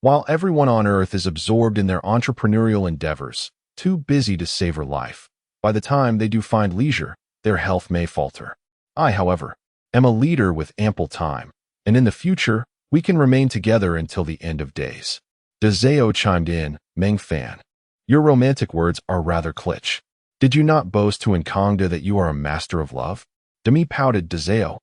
While everyone on Earth is absorbed in their entrepreneurial endeavors, too busy to savor life, by the time they do find leisure, their health may falter. I, however, am a leader with ample time, and in the future, we can remain together until the end of days. Dezeo chimed in, Meng Fan. Your romantic words are rather kitsch. Did you not boast to Nkongda that you are a master of love? Demi pouted. Dezeo.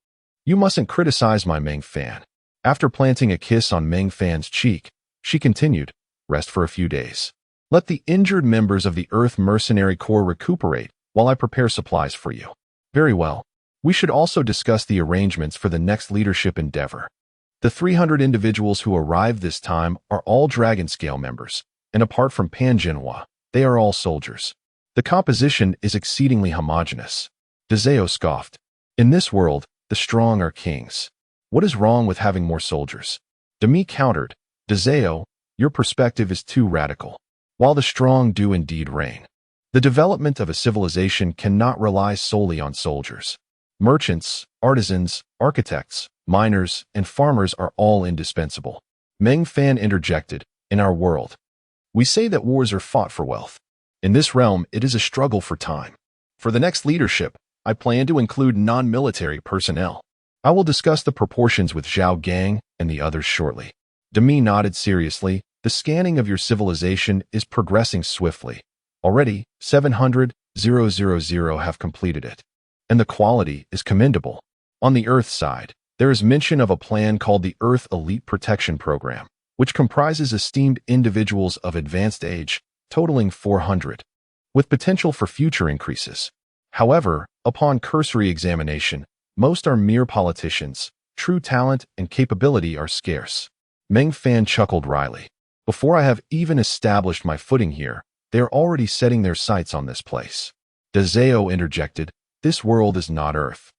You mustn't criticize my Meng Fan. After planting a kiss on Meng Fan's cheek, she continued, rest for a few days. Let the injured members of the Earth Mercenary Corps recuperate while I prepare supplies for you. Very well. We should also discuss the arrangements for the next leadership endeavor. The 300 individuals who arrived this time are all Dragon Scale members, and apart from Panjinhua, they are all soldiers. The composition is exceedingly homogeneous. Dezeo scoffed. In this world, the strong are kings. What is wrong with having more soldiers? Demi countered. Dezeo, your perspective is too radical. While the strong do indeed reign, the development of a civilization cannot rely solely on soldiers. Merchants, artisans, architects, miners, and farmers are all indispensable. Meng Fan interjected, in our world, we say that wars are fought for wealth. In this realm, it is a struggle for time. For the next leadership, I plan to include non-military personnel. I will discuss the proportions with Zhao Gang and the others shortly. Demi nodded seriously. The scanning of your civilization is progressing swiftly. Already, 700,000 have completed it. And the quality is commendable. On the Earth side, there is mention of a plan called the Earth Elite Protection Program, which comprises esteemed individuals of advanced age, totaling 400, with potential for future increases. However, upon cursory examination, most are mere politicians. True talent and capability are scarce. Meng Fan chuckled wryly. Before I have even established my footing here, they are already setting their sights on this place. Dezeo interjected, this world is not Earth.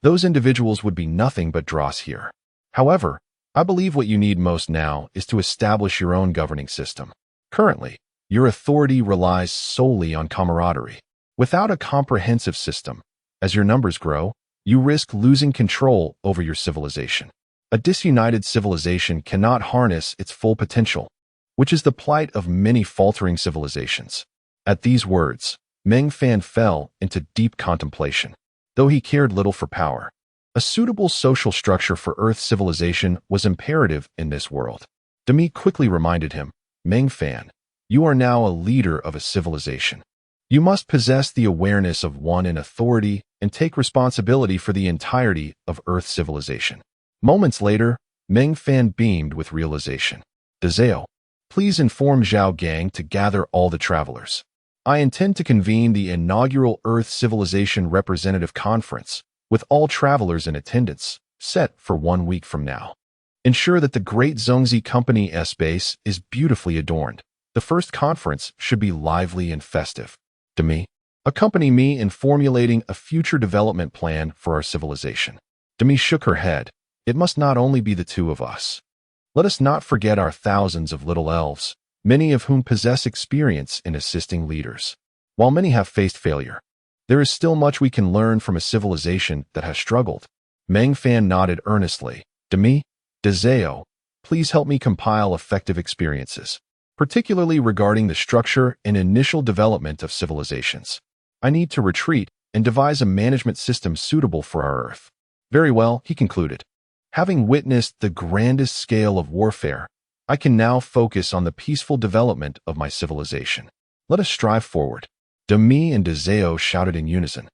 Those individuals would be nothing but dross here. However, I believe what you need most now is to establish your own governing system. Currently, your authority relies solely on camaraderie. Without a comprehensive system, as your numbers grow, you risk losing control over your civilization. A disunited civilization cannot harness its full potential, which is the plight of many faltering civilizations. At these words, Meng Fan fell into deep contemplation. Though he cared little for power, a suitable social structure for Earth civilization was imperative in this world. Demi quickly reminded him, Meng Fan, you are now a leader of a civilization. You must possess the awareness of one in authority and take responsibility for the entirety of Earth civilization. Moments later, Meng Fan beamed with realization. Dezeo, please inform Zhao Gang to gather all the travelers. I intend to convene the inaugural Earth Civilization Representative Conference, with all travelers in attendance, set for 1 week from now. Ensure that the Great Zongzi Company's base is beautifully adorned. The first conference should be lively and festive. Demi, accompany me in formulating a future development plan for our civilization. Demi shook her head. It must not only be the two of us. Let us not forget our thousands of little elves, many of whom possess experience in assisting leaders. While many have faced failure, there is still much we can learn from a civilization that has struggled. Meng Fan nodded earnestly. Demi, Dezeo, please help me compile effective experiences, particularly regarding the structure and initial development of civilizations. I need to retreat and devise a management system suitable for our Earth. Very well, he concluded. Having witnessed the grandest scale of warfare, I can now focus on the peaceful development of my civilization. Let us strive forward. Demi and Dezeo shouted in unison.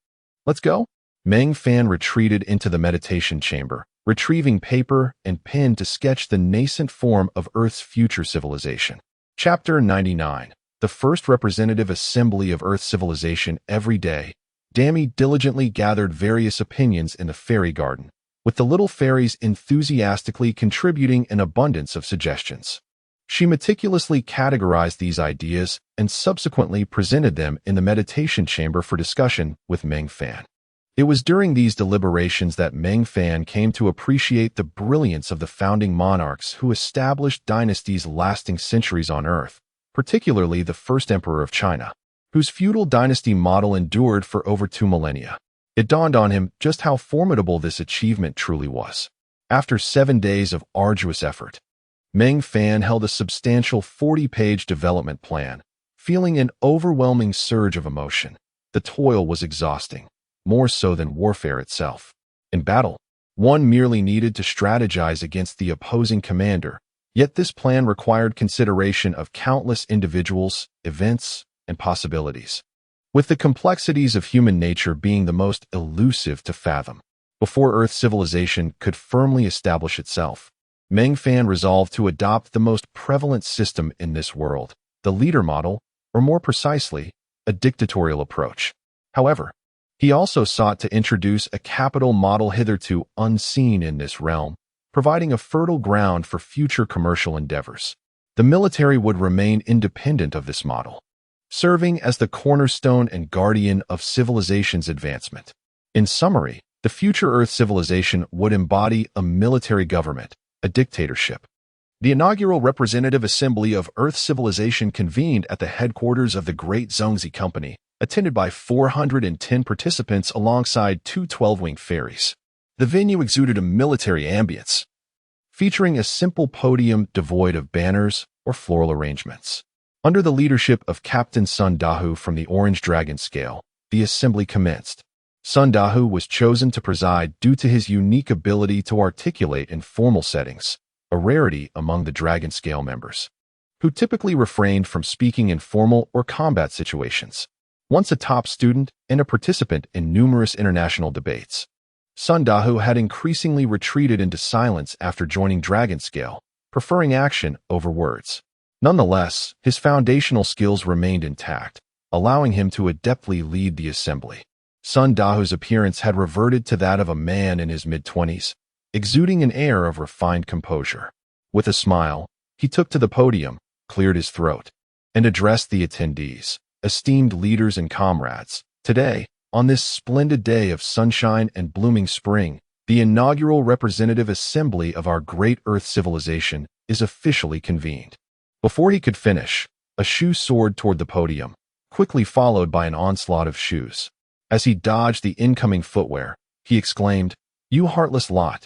Let's go. Meng Fan retreated into the meditation chamber, retrieving paper and pen to sketch the nascent form of Earth's future civilization. Chapter 99. The first representative assembly of Earth civilization. Every day, Dami diligently gathered various opinions in the fairy garden, with the little fairies enthusiastically contributing an abundance of suggestions. She meticulously categorized these ideas and subsequently presented them in the meditation chamber for discussion with Meng Fan. It was during these deliberations that Meng Fan came to appreciate the brilliance of the founding monarchs who established dynasties lasting centuries on Earth, particularly the first emperor of China, whose feudal dynasty model endured for over 2 millennia. It dawned on him just how formidable this achievement truly was. After 7 days of arduous effort, Meng Fan held a substantial 40-page development plan, feeling an overwhelming surge of emotion. The toil was exhausting, more so than warfare itself. In battle, one merely needed to strategize against the opposing commander, yet this plan required consideration of countless individuals, events, and possibilities, with the complexities of human nature being the most elusive to fathom. Before Earth civilization could firmly establish itself, Meng Fan resolved to adopt the most prevalent system in this world, the leader model, or more precisely, a dictatorial approach. However, he also sought to introduce a capital model hitherto unseen in this realm, providing a fertile ground for future commercial endeavors. The military would remain independent of this model, serving as the cornerstone and guardian of civilization's advancement. In summary, the future Earth civilization would embody a military government, a dictatorship. The inaugural representative assembly of Earth civilization convened at the headquarters of the Great Zongzi Company, attended by 410 participants alongside 2 12-winged fairies. The venue exuded a military ambience, featuring a simple podium devoid of banners or floral arrangements. Under the leadership of Captain Sun Dahu from the Orange Dragon Scale, the assembly commenced. Sun Dahu was chosen to preside due to his unique ability to articulate in formal settings, a rarity among the Dragon Scale members, who typically refrained from speaking in formal or combat situations. Once a top student and a participant in numerous international debates, Sun Dahu had increasingly retreated into silence after joining Dragon Scale, preferring action over words. Nonetheless, his foundational skills remained intact, allowing him to adeptly lead the assembly. Sun Dahu's appearance had reverted to that of a man in his mid-20s, exuding an air of refined composure. With a smile, he took to the podium, cleared his throat, and addressed the attendees, esteemed leaders and comrades. Today, on this splendid day of sunshine and blooming spring, the inaugural representative assembly of our great Earth civilization is officially convened. Before he could finish, a shoe soared toward the podium, quickly followed by an onslaught of shoes. As he dodged the incoming footwear, he exclaimed, "You heartless lot!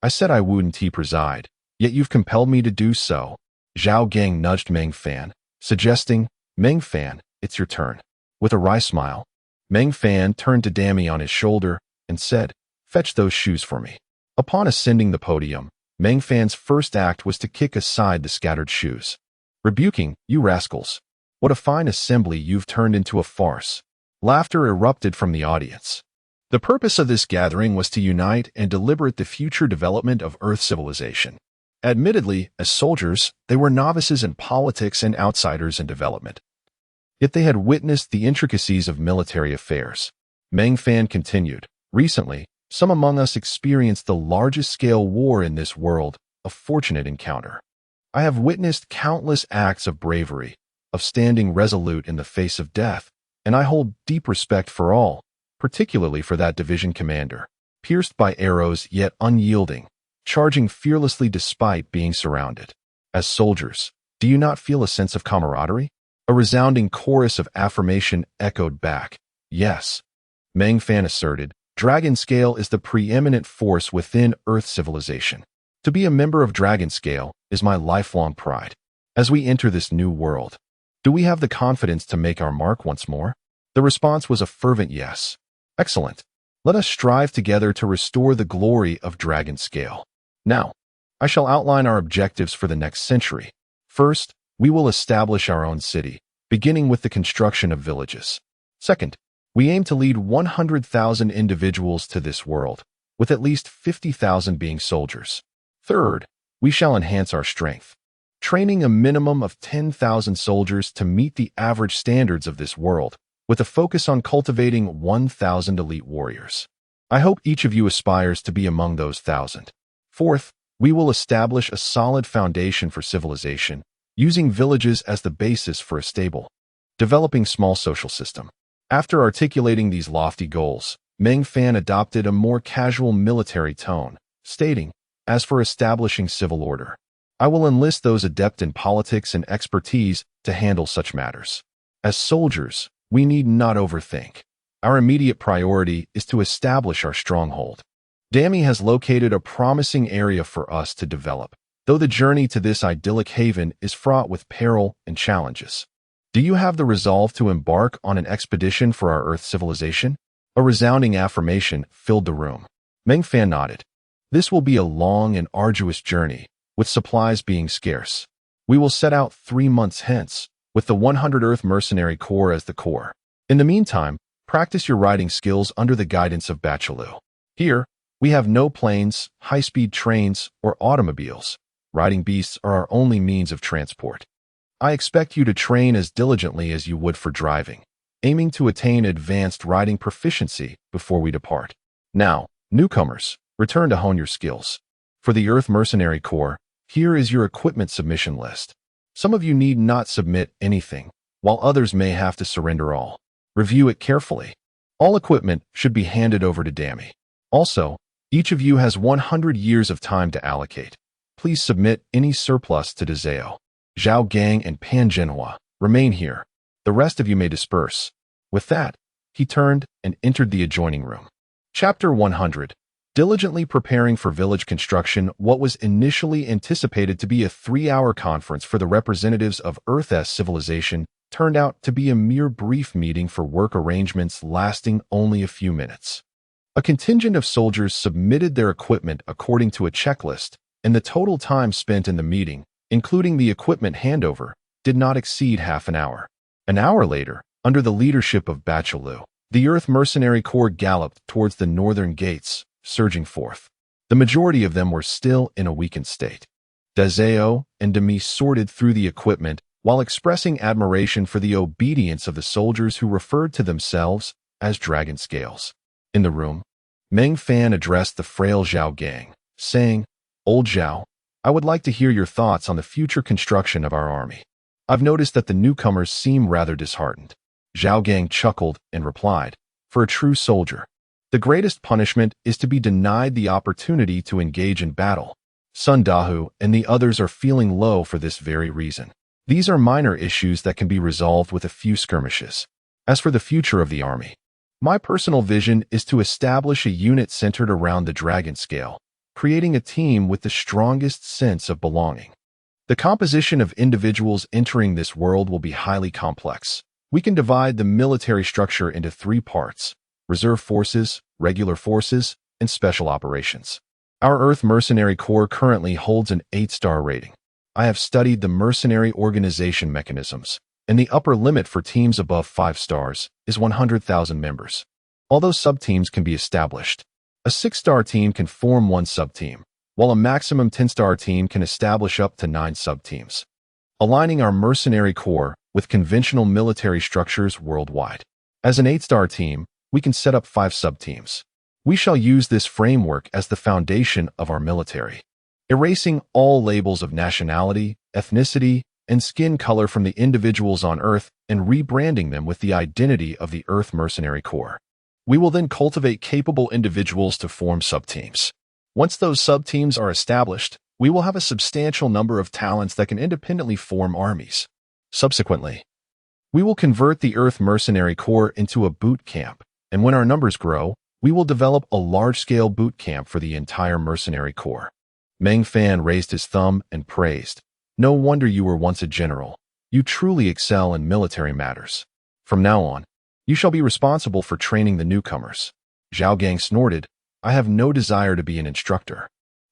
I said I wouldn't preside, yet you've compelled me to do so." Zhao Gang nudged Meng Fan, suggesting, "Meng Fan, it's your turn." With a wry smile, Meng Fan turned to Dami on his shoulder and said, "Fetch those shoes for me." Upon ascending the podium, Meng Fan's first act was to kick aside the scattered shoes, rebuking, "You rascals! What a fine assembly you've turned into a farce." Laughter erupted from the audience. The purpose of this gathering was to unite and deliberate the future development of Earth civilization. Admittedly, as soldiers, they were novices in politics and outsiders in development. Yet they had witnessed the intricacies of military affairs. Meng Fan continued, "Recently, some among us experienced the largest-scale war in this world, a fortunate encounter. I have witnessed countless acts of bravery, of standing resolute in the face of death, and I hold deep respect for all, particularly for that division commander, pierced by arrows yet unyielding, charging fearlessly despite being surrounded. As soldiers, do you not feel a sense of camaraderie?" A resounding chorus of affirmation echoed back, "Yes." Meng Fan asserted, "Dragon Scale is the preeminent force within Earth civilization. To be a member of Dragon Scale is my lifelong pride. As we enter this new world, do we have the confidence to make our mark once more?" The response was a fervent yes. "Excellent. Let us strive together to restore the glory of Dragon Scale. Now, I shall outline our objectives for the next century. First, we will establish our own city, beginning with the construction of villages. Second, we aim to lead 100,000 individuals to this world, with at least 50,000 being soldiers. Third, we shall enhance our strength, training a minimum of 10,000 soldiers to meet the average standards of this world, with a focus on cultivating 1,000 elite warriors. I hope each of you aspires to be among those 1,000. Fourth, we will establish a solid foundation for civilization, using villages as the basis for a stable, developing small social system. After articulating these lofty goals, Meng Fan adopted a more casual military tone, stating, "As for establishing civil order, I will enlist those adept in politics and expertise to handle such matters. As soldiers, we need not overthink. Our immediate priority is to establish our stronghold. Dami has located a promising area for us to develop, though the journey to this idyllic haven is fraught with peril and challenges. Do you have the resolve to embark on an expedition for our Earth civilization?" A resounding affirmation filled the room. Meng Fan nodded. "This will be a long and arduous journey, with supplies being scarce. We will set out 3 months hence, with the 100 Earth Mercenary Corps as the core. In the meantime, practice your riding skills under the guidance of Bachelau. Here, we have no planes, high-speed trains, or automobiles. Riding beasts are our only means of transport. I expect you to train as diligently as you would for driving, aiming to attain advanced riding proficiency before we depart. Now, newcomers, return to hone your skills. For the Earth Mercenary Corps, here is your equipment submission list. Some of you need not submit anything, while others may have to surrender all. Review it carefully. All equipment should be handed over to Dami. Also, each of you has 100 years of time to allocate. Please submit any surplus to Dezeo. Zhao Gang and Pan Genhua, remain here. The rest of you may disperse." With that, he turned and entered the adjoining room. Chapter 100. Diligently preparing for village construction. What was initially anticipated to be a 3-hour conference for the representatives of Earth's civilization turned out to be a mere brief meeting for work arrangements lasting only a few minutes. A contingent of soldiers submitted their equipment according to a checklist, and the total time spent in the meeting, including the equipment handover, did not exceed half an hour. An hour later, under the leadership of Bachelou, the Earth Mercenary Corps galloped towards the northern gates, surging forth. The majority of them were still in a weakened state. Dazeo and Demi sorted through the equipment while expressing admiration for the obedience of the soldiers who referred to themselves as dragon scales. In the room, Meng Fan addressed the frail Zhao Gang, saying, "Old Zhao, I would like to hear your thoughts on the future construction of our army. I've noticed that the newcomers seem rather disheartened." Zhao Gang chuckled and replied, "For a true soldier, the greatest punishment is to be denied the opportunity to engage in battle. Sun Dahu and the others are feeling low for this very reason. These are minor issues that can be resolved with a few skirmishes. As for the future of the army, my personal vision is to establish a unit centered around the dragon scale, creating a team with the strongest sense of belonging. The composition of individuals entering this world will be highly complex. We can divide the military structure into 3 parts: reserve forces, regular forces, and special operations. Our Earth Mercenary Corps currently holds an 8-star rating. I have studied the mercenary organization mechanisms, and the upper limit for teams above 5 stars is 100,000 members. Although sub-teams can be established, a 6-star team can form 1 sub-team, while a maximum 10-star team can establish up to 9 sub-teams, aligning our mercenary corps with conventional military structures worldwide. As an 8-star team, we can set up 5 sub-teams. We shall use this framework as the foundation of our military, erasing all labels of nationality, ethnicity, and skin color from the individuals on Earth and rebranding them with the identity of the Earth Mercenary Corps. We will then cultivate capable individuals to form sub-teams. Once those sub-teams are established, we will have a substantial number of talents that can independently form armies. Subsequently, we will convert the Earth Mercenary Corps into a boot camp, and when our numbers grow, we will develop a large-scale boot camp for the entire Mercenary Corps." Meng Fan raised his thumb and praised, "No wonder you were once a general. You truly excel in military matters. From now on, you shall be responsible for training the newcomers." Zhao Gang snorted, "I have no desire to be an instructor.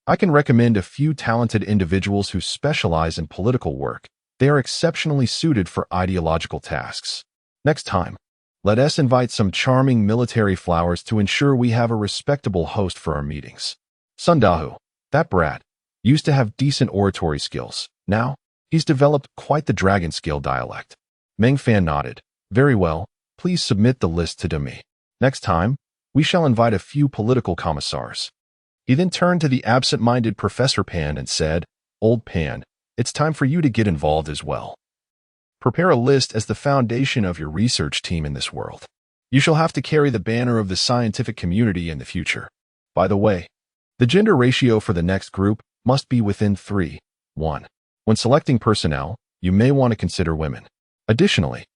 I can recommend a few talented individuals who specialize in political work. They are exceptionally suited for ideological tasks. Next time, let us invite some charming military flowers to ensure we have a respectable host for our meetings. Sun Dahu, that brat, used to have decent oratory skills. Now, he's developed quite the dragon scale dialect." Meng Fan nodded. "Very well, please submit the list to Demi. Next time, we shall invite a few political commissars." He then turned to the absent-minded Professor Pan and said, "Old Pan, it's time for you to get involved as well. Prepare a list as the foundation of your research team in this world. You shall have to carry the banner of the scientific community in the future. By the way, the gender ratio for the next group must be within 3:1. When selecting personnel, you may want to consider women. Additionally,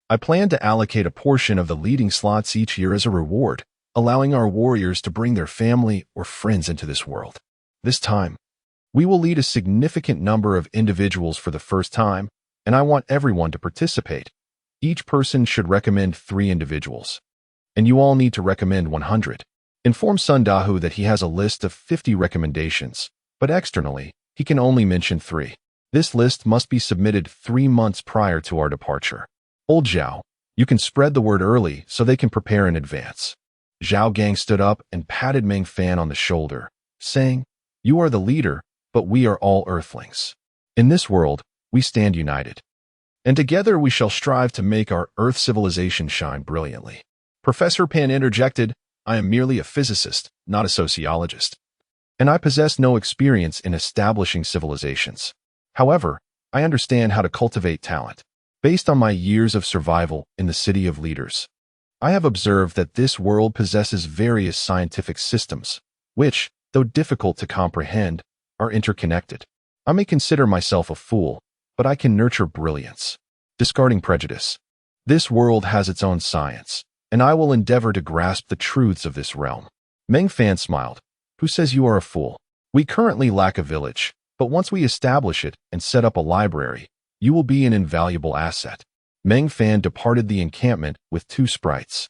I plan to allocate a portion of the leading slots each year as a reward, allowing our warriors to bring their family or friends into this world. This time, we will lead a significant number of individuals for the first time, and I want everyone to participate. Each person should recommend 3 individuals, and you all need to recommend 100. Inform Sun Dahu that he has a list of 50 recommendations, but externally, he can only mention 3. This list must be submitted 3 months prior to our departure. Old Zhao, you can spread the word early so they can prepare in advance." Zhao Gang stood up and patted Meng Fan on the shoulder, saying, "You are the leader, but we are all Earthlings. In this world, we stand united, and together we shall strive to make our Earth civilization shine brilliantly." Professor Pan interjected, "I am merely a physicist, not a sociologist, and I possess no experience in establishing civilizations. However, I understand how to cultivate talent. Based on my years of survival in the City of Leaders, I have observed that this world possesses various scientific systems, which, though difficult to comprehend, are interconnected. I may consider myself a fool, but I can nurture brilliance. Discarding prejudice, this world has its own science, and I will endeavor to grasp the truths of this realm." Meng Fan smiled. "Who says you are a fool? We currently lack a village, but once we establish it and set up a library, you will be an invaluable asset. Meng Fan departed the encampment with 2 sprites.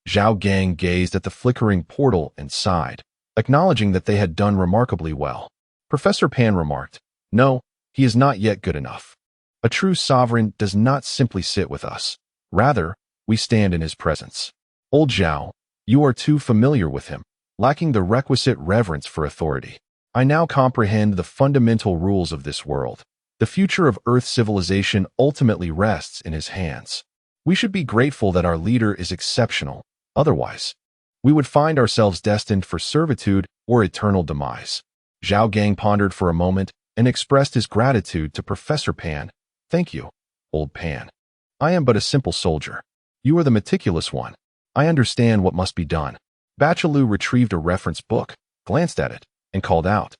Zhao Gang gazed at the flickering portal and sighed, acknowledging that they had done remarkably well. Professor Pan remarked, "No, he is not yet good enough. A true sovereign does not simply sit with us. Rather, we stand in his presence. Old Zhao, you are too familiar with him, lacking the requisite reverence for authority. I now comprehend the fundamental rules of this world. The future of Earth civilization ultimately rests in his hands. We should be grateful that our leader is exceptional. Otherwise, we would find ourselves destined for servitude or eternal demise." Zhao Gang pondered for a moment and expressed his gratitude to Professor Pan. "Thank you, old Pan. I am but a simple soldier. You are the meticulous one. I understand what must be done." Bachelou retrieved a reference book, glanced at it, and called out,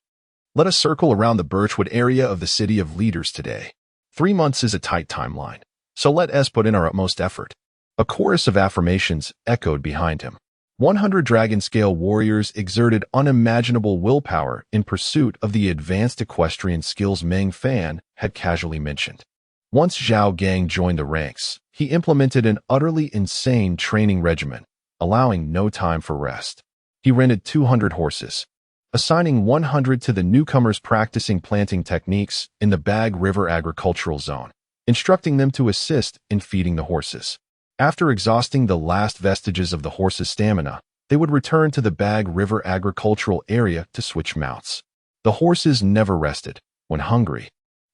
"Let us circle around the Birchwood area of the City of Leaders today. 3 months is a tight timeline, so let us put in our utmost effort." A chorus of affirmations echoed behind him. 100 dragon-scale warriors exerted unimaginable willpower in pursuit of the advanced equestrian skills Meng Fan had casually mentioned. Once Zhao Gang joined the ranks, he implemented an utterly insane training regimen, allowing no time for rest. He rented 200 horses, assigning 100 to the newcomers practicing planting techniques in the Bag River agricultural zone, instructing them to assist in feeding the horses. After exhausting the last vestiges of the horses' stamina, they would return to the Bag River agricultural area to switch mounts. The horses never rested. When hungry,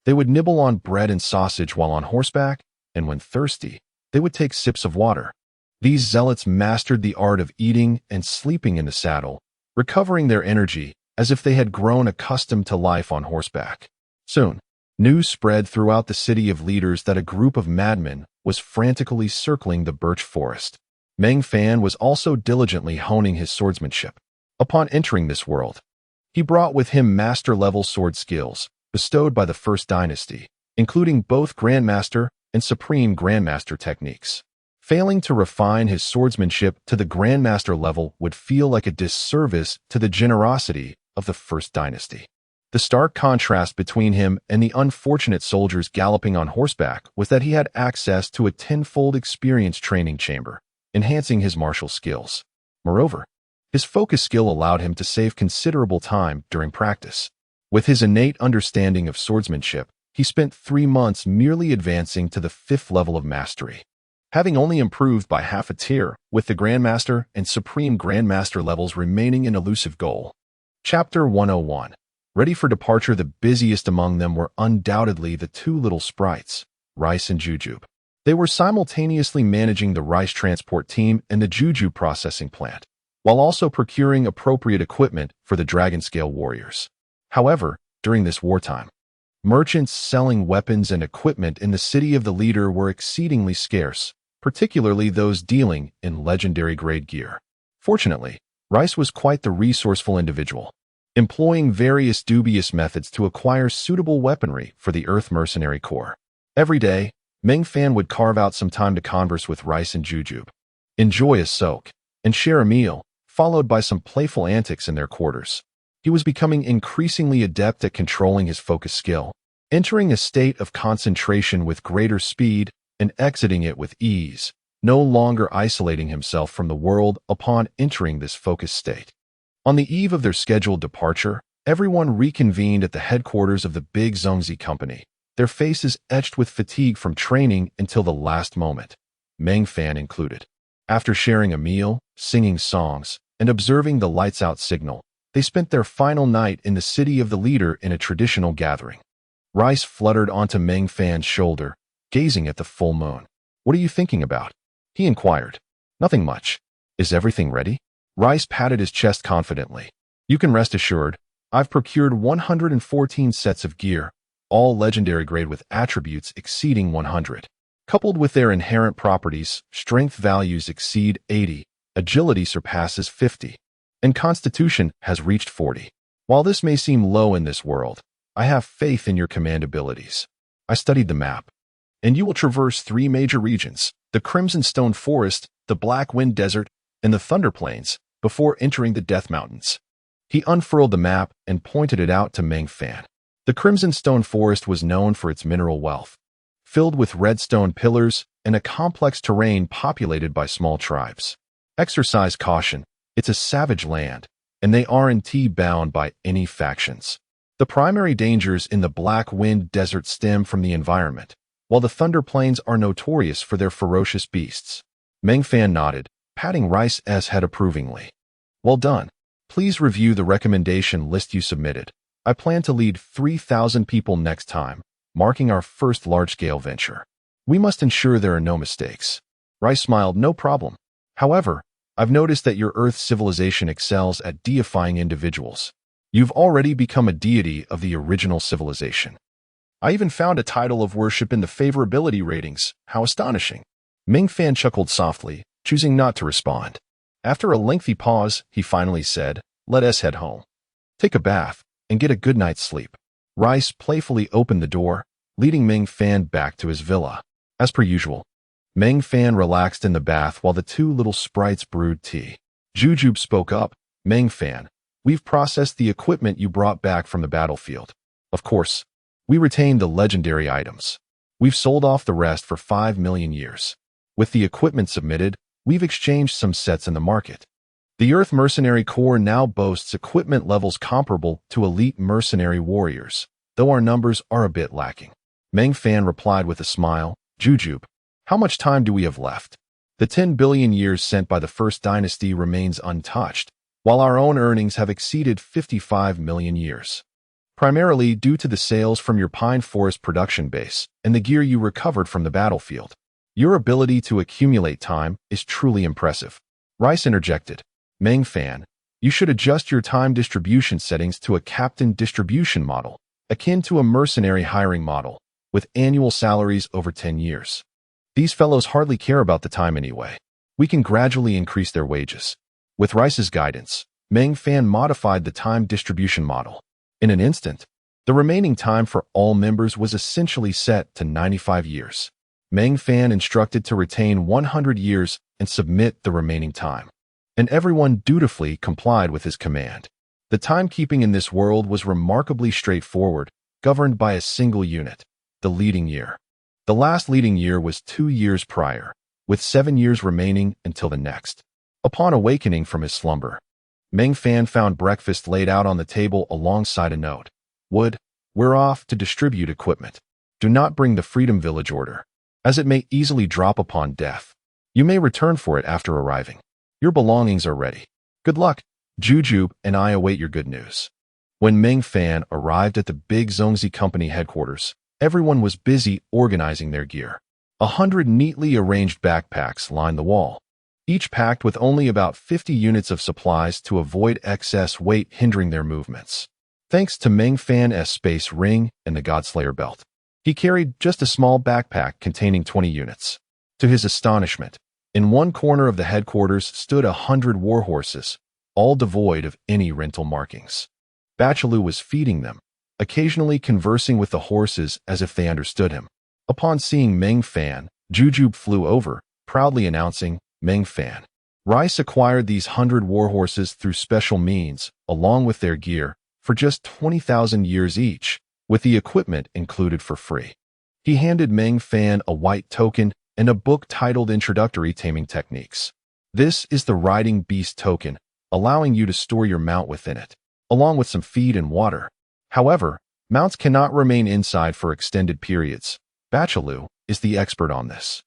they would nibble on bread and sausage while on horseback, and when thirsty, they would take sips of water. These zealots mastered the art of eating and sleeping in the saddle, recovering their energy as if they had grown accustomed to life on horseback. Soon, news spread throughout the City of Leaders that a group of madmen was frantically circling the birch forest. Meng Fan was also diligently honing his swordsmanship. Upon entering this world, he brought with him master-level sword skills bestowed by the First Dynasty, including both Grandmaster and Supreme Grandmaster techniques. Failing to refine his swordsmanship to the Grandmaster level would feel like a disservice to the generosity of the First Dynasty. The stark contrast between him and the unfortunate soldiers galloping on horseback was that he had access to a tenfold experience training chamber, enhancing his martial skills. Moreover, his focus skill allowed him to save considerable time during practice. With his innate understanding of swordsmanship, he spent 3 months merely advancing to the 5th level of mastery, having only improved by half a tier, with the Grandmaster and Supreme Grandmaster levels remaining an elusive goal. Chapter 101. Ready for departure. The busiest among them were undoubtedly the 2 little sprites, Rice and Jujube. They were simultaneously managing the rice transport team and the Juju processing plant, while also procuring appropriate equipment for the dragon-scale warriors. However, during this wartime, merchants selling weapons and equipment in the City of the Leader were exceedingly scarce, particularly those dealing in legendary-grade gear. Fortunately, Rice was quite the resourceful individual, employing various dubious methods to acquire suitable weaponry for the Earth Mercenary Corps. Every day, Meng Fan would carve out some time to converse with Rice and Jujube, enjoy a soak, and share a meal, followed by some playful antics in their quarters. He was becoming increasingly adept at controlling his focus skill, entering a state of concentration with greater speed and exiting it with ease, no longer isolating himself from the world upon entering this focused state. On the eve of their scheduled departure, everyone reconvened at the headquarters of the Big Zongzi Company, their faces etched with fatigue from training until the last moment, Meng Fan included. After sharing a meal, singing songs, and observing the lights-out signal, they spent their final night in the City of the Leader in a traditional gathering. Rice fluttered onto Meng Fan's shoulder, gazing at the full moon. "What are you thinking about?" he inquired. "Nothing much. Is everything ready?" Rice patted his chest confidently. "You can rest assured, I've procured 114 sets of gear, all legendary grade with attributes exceeding 100. Coupled with their inherent properties, strength values exceed 80, agility surpasses 50, and constitution has reached 40. While this may seem low in this world, I have faith in your command abilities. I studied the map, and you will traverse 3 major regions, the Crimson Stone Forest, the Black Wind Desert, and the Thunder Plains, before entering the Death Mountains." He unfurled the map and pointed it out to Meng Fan. The Crimson Stone Forest was known for its mineral wealth. Filled with redstone pillars, and a complex terrain populated by small tribes. Exercise caution. It's a savage land, and they aren't bound by any factions. The primary dangers in the Black Wind Desert stem from the environment, while the Thunder Plains are notorious for their ferocious beasts. Meng Fan nodded, patting Rice's head approvingly. Well done. Please review the recommendation list you submitted. I plan to lead 3,000 people next time, marking our first large-scale venture. We must ensure there are no mistakes. Rice smiled, no problem. However, I've noticed that your Earth civilization excels at deifying individuals. You've already become a deity of the original civilization. I even found a title of worship in the favorability ratings. How astonishing. Meng Fan chuckled softly, choosing not to respond. After a lengthy pause, he finally said, let us head home. Take a bath and get a good night's sleep. Rice playfully opened the door, leading Meng Fan back to his villa. As per usual, Meng Fan relaxed in the bath while the two little sprites brewed tea. Jujube spoke up, Meng Fan, we've processed the equipment you brought back from the battlefield. Of course, we retained the legendary items. We've sold off the rest for 5 million years. With the equipment submitted, we've exchanged some sets in the market. The Earth Mercenary Corps now boasts equipment levels comparable to elite mercenary warriors, though our numbers are a bit lacking. Meng Fan replied with a smile, Jujube, how much time do we have left? The 10 billion years sent by the First Dynasty remains untouched, while our own earnings have exceeded 55 million years. Primarily due to the sales from your pine forest production base and the gear you recovered from the battlefield. Your ability to accumulate time is truly impressive. Rice interjected, Meng Fan, you should adjust your time distribution settings to a captain distribution model, akin to a mercenary hiring model, with annual salaries over 10 years. These fellows hardly care about the time anyway. We can gradually increase their wages. With Rice's guidance, Meng Fan modified the time distribution model. In an instant, the remaining time for all members was essentially set to 95 years. Meng Fan instructed to retain 100 years and submit the remaining time. And everyone dutifully complied with his command. The timekeeping in this world was remarkably straightforward, governed by a single unit, the leading year. The last leading year was 2 years prior, with 7 years remaining until the next. Upon awakening from his slumber, Meng Fan found breakfast laid out on the table alongside a note. Wood, we're off to distribute equipment. Do not bring the Freedom Village order, as it may easily drop upon death. You may return for it after arriving. Your belongings are ready. Good luck. Jujube and I await your good news. When Meng Fan arrived at the big Zongzi Company headquarters, everyone was busy organizing their gear. 100 neatly arranged backpacks lined the wall, each packed with only about 50 units of supplies to avoid excess weight hindering their movements. Thanks to Meng Fan's space ring and the Godslayer belt, he carried just a small backpack containing 20 units. To his astonishment, in one corner of the headquarters stood 100 warhorses, all devoid of any rental markings. Bachelou was feeding them, occasionally conversing with the horses as if they understood him. Upon seeing Meng Fan, Jujube flew over, proudly announcing, Meng Fan. Rice acquired these 100 warhorses through special means, along with their gear, for just 20,000 years each, with the equipment included for free. He handed Meng Fan a white token and a book titled Introductory Taming Techniques. This is the Riding Beast token, allowing you to store your mount within it, along with some feed and water. However, mounts cannot remain inside for extended periods. Bachelou is the expert on this.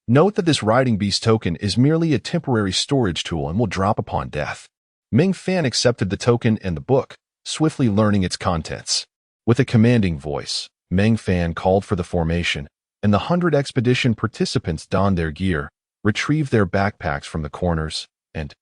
Note that this Riding Beast token is merely a temporary storage tool and will drop upon death. Meng Fan accepted the token and the book, swiftly learning its contents. With a commanding voice, Meng Fan called for the formation, and the 100 expedition participants donned their gear, retrieved their backpacks from the corners, and,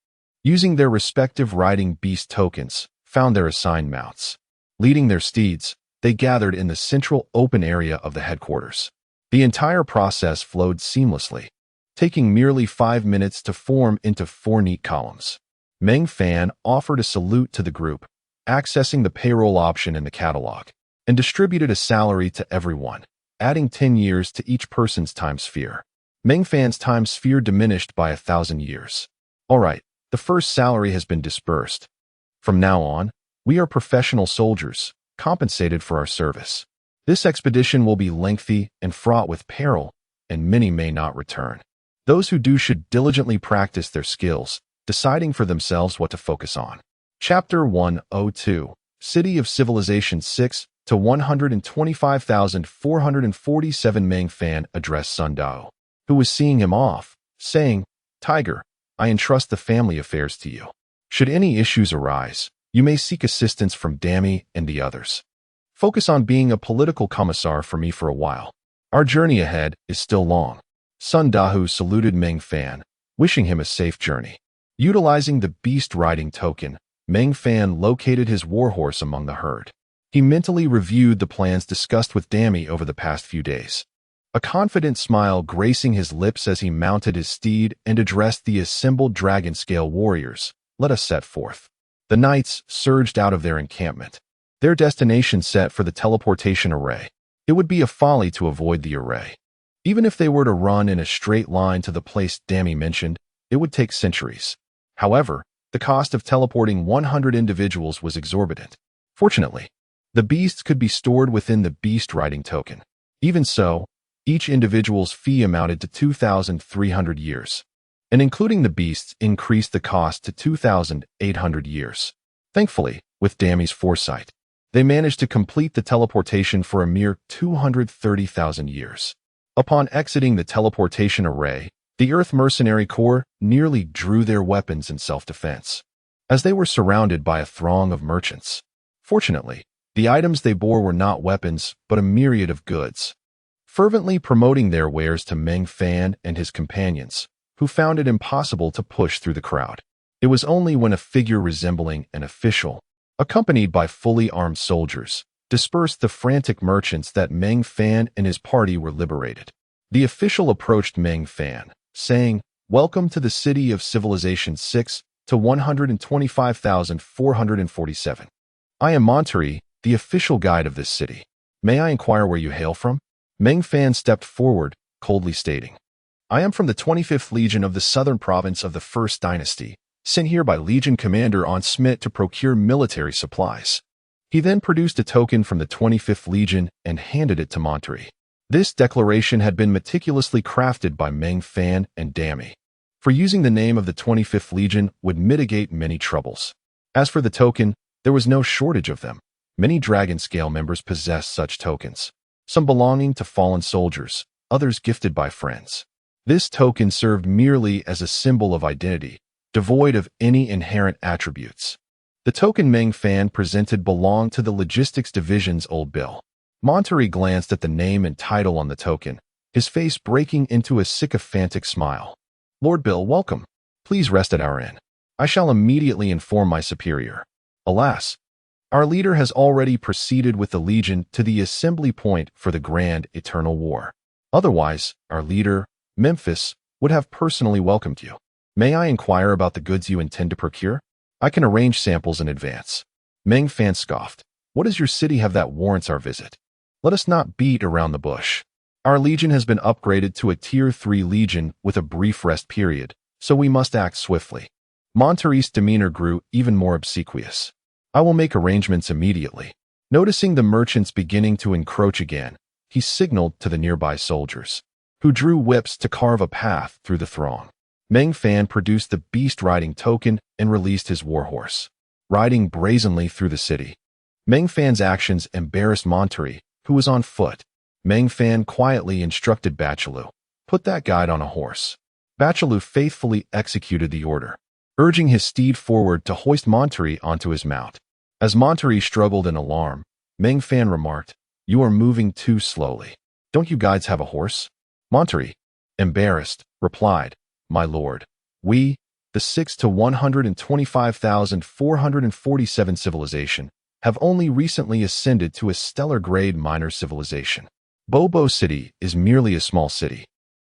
using their respective Riding Beast tokens, found their assigned mounts. Leading their steeds, they gathered in the central open area of the headquarters. The entire process flowed seamlessly, taking merely 5 minutes to form into 4 neat columns. Meng Fan offered a salute to the group, accessing the payroll option in the catalog, and distributed a salary to everyone, adding 10 years to each person's time sphere. Meng Fan's time sphere diminished by 1,000 years. All right, the first salary has been dispersed. From now on, we are professional soldiers, compensated for our service. This expedition will be lengthy and fraught with peril, and many may not return. Those who do should diligently practice their skills, deciding for themselves what to focus on. Chapter 102, City of Civilization 6 to 125,447. Meng Fan addressed Sun Dao, who was seeing him off, saying, "Tiger, I entrust the family affairs to you. Should any issues arise, you may seek assistance from Dami and the others. Focus on being a political commissar for me for a while. Our journey ahead is still long." Sun Dao saluted Meng Fan, wishing him a safe journey. Utilizing the beast riding token, Meng Fan located his warhorse among the herd. He mentally reviewed the plans discussed with Dami over the past few days. A confident smile gracing his lips as he mounted his steed and addressed the assembled dragon-scale warriors. "Let us set forth." The knights surged out of their encampment, their destination set for the teleportation array. It would be a folly to avoid the array. Even if they were to run in a straight line to the place Dami mentioned, it would take centuries. However, the cost of teleporting 100 individuals was exorbitant. Fortunately, the beasts could be stored within the beast riding token. Even so, each individual's fee amounted to 2,300 years, and including the beasts increased the cost to 2,800 years. Thankfully, with Dami's foresight, they managed to complete the teleportation for a mere 230,000 years. Upon exiting the teleportation array, the Earth Mercenary Corps nearly drew their weapons in self-defense, as they were surrounded by a throng of merchants. Fortunately, the items they bore were not weapons, but a myriad of goods. Fervently promoting their wares to Meng Fan and his companions, who found it impossible to push through the crowd. It was only when a figure resembling an official, accompanied by fully armed soldiers, dispersed the frantic merchants that Meng Fan and his party were liberated. The official approached Meng Fan, saying, "Welcome to the City of Civilization 6 to 125,447. I am Monterey, the official guide of this city. May I inquire where you hail from?" Meng Fan stepped forward, coldly stating, "I am from the 25th Legion of the Southern Province of the First Dynasty, sent here by Legion Commander On Smith to procure military supplies." He then produced a token from the 25th Legion and handed it to Monterey. This declaration had been meticulously crafted by Meng Fan and Dami, for using the name of the 25th Legion would mitigate many troubles. As for the token, there was no shortage of them. Many Dragon Scale members possessed such tokens, some belonging to fallen soldiers, others gifted by friends. This token served merely as a symbol of identity, devoid of any inherent attributes. The token Meng Fan presented belonged to the Logistics Division's Old Bill. Monterey glanced at the name and title on the token, his face breaking into a sycophantic smile. "Lord Bill, welcome. Please rest at our inn. I shall immediately inform my superior." Alas, our leader has already proceeded with the Legion to the assembly point for the Grand Eternal War. Otherwise, our leader, Memphis, would have personally welcomed you. "May I inquire about the goods you intend to procure? I can arrange samples in advance." Meng Fan scoffed. "What does your city have that warrants our visit? Let us not beat around the bush. Our legion has been upgraded to a Tier 3 legion with a brief rest period, so we must act swiftly." Monterey's demeanor grew even more obsequious. "I will make arrangements immediately." Noticing the merchants beginning to encroach again, he signaled to the nearby soldiers, who drew whips to carve a path through the throng. Meng Fan produced the beast riding token and released his warhorse, riding brazenly through the city. Meng Fan's actions embarrassed Monterey, who was on foot. Meng Fan quietly instructed Bachelou, "Put that guide on a horse." Bachelou faithfully executed the order, urging his steed forward to hoist Monterey onto his mount. As Monterey struggled in alarm, Meng Fan remarked, "You are moving too slowly. Don't you guides have a horse?" Monterey, embarrassed, replied, "My lord, we, the 6 to 125,447 civilization, have only recently ascended to a stellar-grade minor civilization. Bobo City is merely a small city,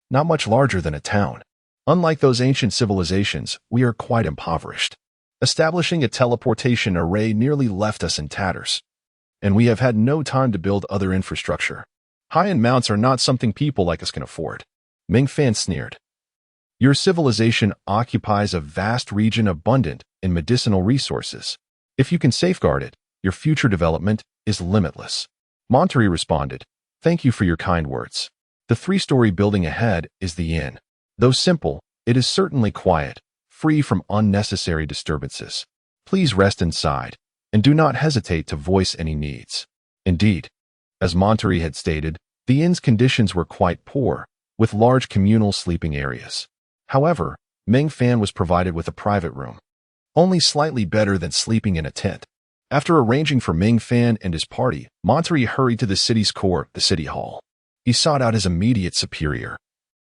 not much larger than a town. Unlike those ancient civilizations, we are quite impoverished. Establishing a teleportation array nearly left us in tatters, and we have had no time to build other infrastructure. High-end mounts are not something people like us can afford." Meng Fan sneered. "Your civilization occupies a vast region abundant in medicinal resources. If you can safeguard it, your future development is limitless." Monterey responded, "Thank you for your kind words. The three-story building ahead is the inn. Though simple, it is certainly quiet, free from unnecessary disturbances. Please rest inside, and do not hesitate to voice any needs. Indeed, as Monterey had stated, the inn's conditions were quite poor, with large communal sleeping areas. However, Meng Fan was provided with a private room, only slightly better than sleeping in a tent. After arranging for Meng Fan and his party, Monterey hurried to the city's core, the city hall. He sought out his immediate superior,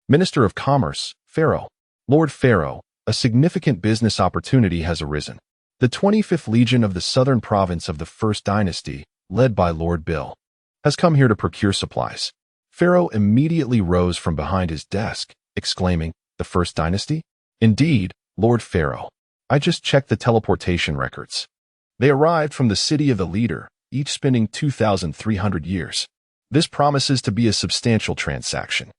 Minister of Commerce, Pharaoh. Lord Pharaoh, a significant business opportunity has arisen. The 25th Legion of the Southern Province of the First Dynasty, led by Lord Bill, has come here to procure supplies. Pharaoh immediately rose from behind his desk, exclaiming, "The First Dynasty?" "Indeed, Lord Pharaoh. I just checked the teleportation records. They arrived from the city of the leader, each spending 2,300 years. This promises to be a substantial transaction.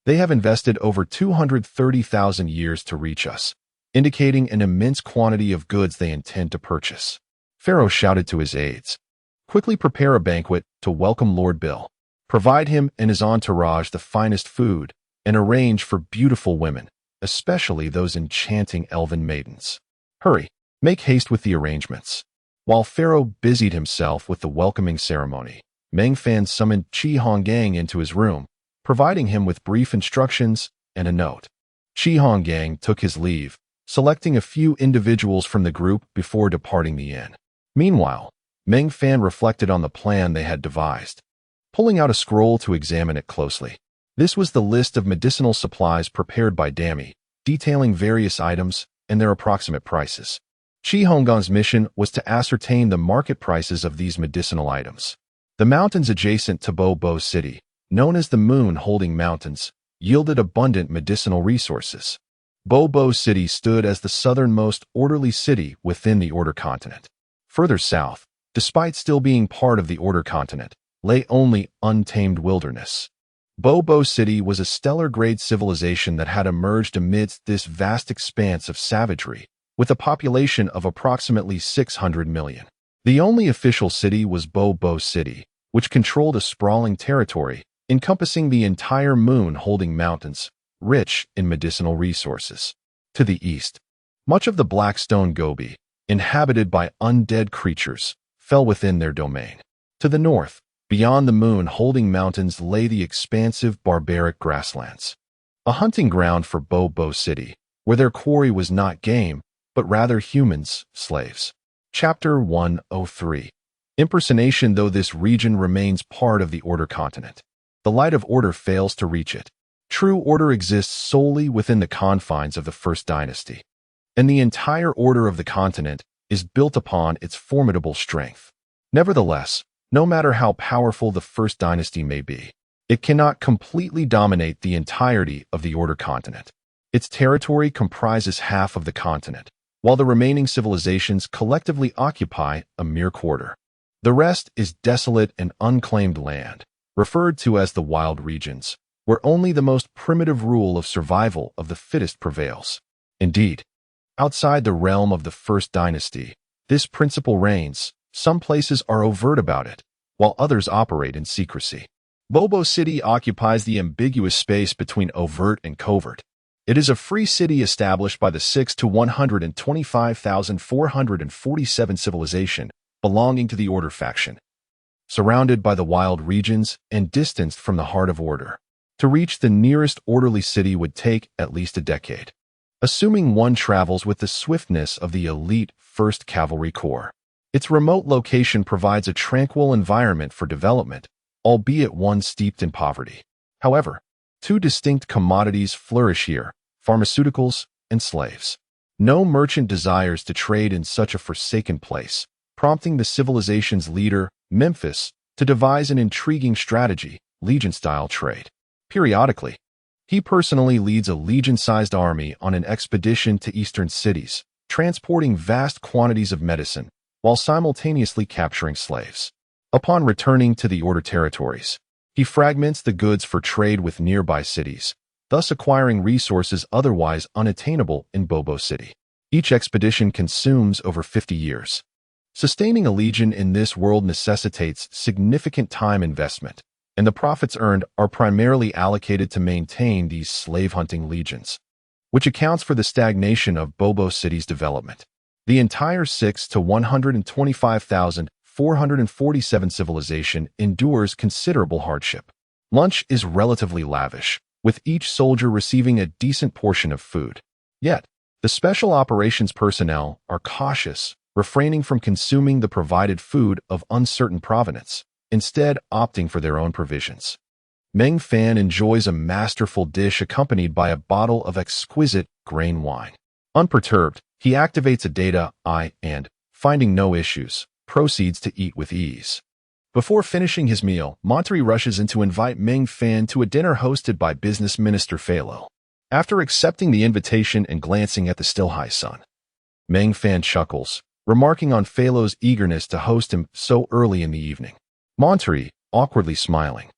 They have invested over 230,000 years to reach us, indicating an immense quantity of goods they intend to purchase." Pharaoh shouted to his aides, "Quickly prepare a banquet to welcome Lord Bill. Provide him and his entourage the finest food, and arrange for beautiful women, especially those enchanting elven maidens. Hurry, make haste with the arrangements." While Pharaoh busied himself with the welcoming ceremony, Meng Fan summoned Chi Honggang into his room, providing him with brief instructions and a note. Chi Honggang took his leave, selecting a few individuals from the group before departing the inn. Meanwhile, Meng Fan reflected on the plan they had devised, pulling out a scroll to examine it closely. This was the list of medicinal supplies prepared by Dami, detailing various items and their approximate prices. Chi Honggang's mission was to ascertain the market prices of these medicinal items. The mountains adjacent to Bo Bo City, known as the Moon-Holding Mountains, yielded abundant medicinal resources. Bo Bo City stood as the southernmost orderly city within the Order Continent. Further south, despite still being part of the Order Continent, lay only untamed wilderness. Bo Bo City was a stellar-grade civilization that had emerged amidst this vast expanse of savagery, with a population of approximately 600 million. The only official city was Bo Bo City, which controlled a sprawling territory encompassing the entire Moon-Holding Mountains, rich in medicinal resources. To the east, much of the Blackstone Gobi, inhabited by undead creatures, fell within their domain. To the north, beyond the Moon-Holding Mountains lay the expansive barbaric grasslands, a hunting ground for Bo Bo City, where their quarry was not game, but rather humans, slaves. Chapter 103. Impersonation. Though this region remains part of the Order Continent, the light of order fails to reach it. True order exists solely within the confines of the First Dynasty, and the entire order of the continent is built upon its formidable strength. Nevertheless, no matter how powerful the First Dynasty may be, it cannot completely dominate the entirety of the Order Continent. Its territory comprises half of the continent, while the remaining civilizations collectively occupy a mere quarter. The rest is desolate and unclaimed land, referred to as the wild regions, where only the most primitive rule of survival of the fittest prevails. Indeed, outside the realm of the First Dynasty, this principle reigns. Some places are overt about it, while others operate in secrecy. Bobo City occupies the ambiguous space between overt and covert. It is a free city established by the 6 to 125,447 civilization belonging to the Order faction, surrounded by the wild regions and distanced from the heart of order. To reach the nearest orderly city would take at least a decade, assuming one travels with the swiftness of the elite 1st Cavalry Corps. Its remote location provides a tranquil environment for development, albeit one steeped in poverty. However, two distinct commodities flourish here: pharmaceuticals and slaves. No merchant desires to trade in such a forsaken place, prompting the civilization's leader, Memphis, to devise an intriguing strategy: legion-style trade. Periodically, he personally leads a legion-sized army on an expedition to eastern cities, transporting vast quantities of medicine, while simultaneously capturing slaves. Upon returning to the Order territories, he fragments the goods for trade with nearby cities, thus acquiring resources otherwise unattainable in Bobo City. Each expedition consumes over 50 years. Sustaining a legion in this world necessitates significant time investment, and the profits earned are primarily allocated to maintain these slave-hunting legions, which accounts for the stagnation of Bobo City's development. The entire 6 to 125,447 civilization endures considerable hardship. Lunch is relatively lavish, with each soldier receiving a decent portion of food. Yet, the special operations personnel are cautious, refraining from consuming the provided food of uncertain provenance, instead opting for their own provisions. Meng Fan enjoys a masterful dish accompanied by a bottle of exquisite grain wine. Unperturbed, he activates a data eye and, finding no issues, proceeds to eat with ease. Before finishing his meal, Monterey rushes in to invite Meng Fan to a dinner hosted by Business Minister Phalo. After accepting the invitation and glancing at the still high sun, Meng Fan chuckles, remarking on Phalo's eagerness to host him so early in the evening. Monterey, awkwardly smiling,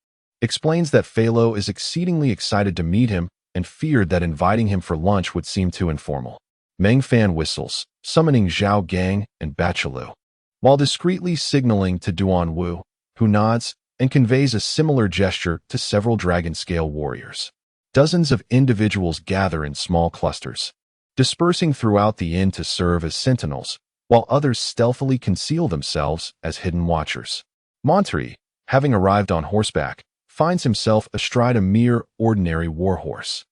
explains that Phalo is exceedingly excited to meet him and feared that inviting him for lunch would seem too informal. Meng Fan whistles, summoning Zhao Gang and Bachalu, while discreetly signaling to Duan Wu, who nods and conveys a similar gesture to several dragon-scale warriors. Dozens of individuals gather in small clusters, dispersing throughout the inn to serve as sentinels, while others stealthily conceal themselves as hidden watchers. Monterey, having arrived on horseback, finds himself astride a mere ordinary warhorse.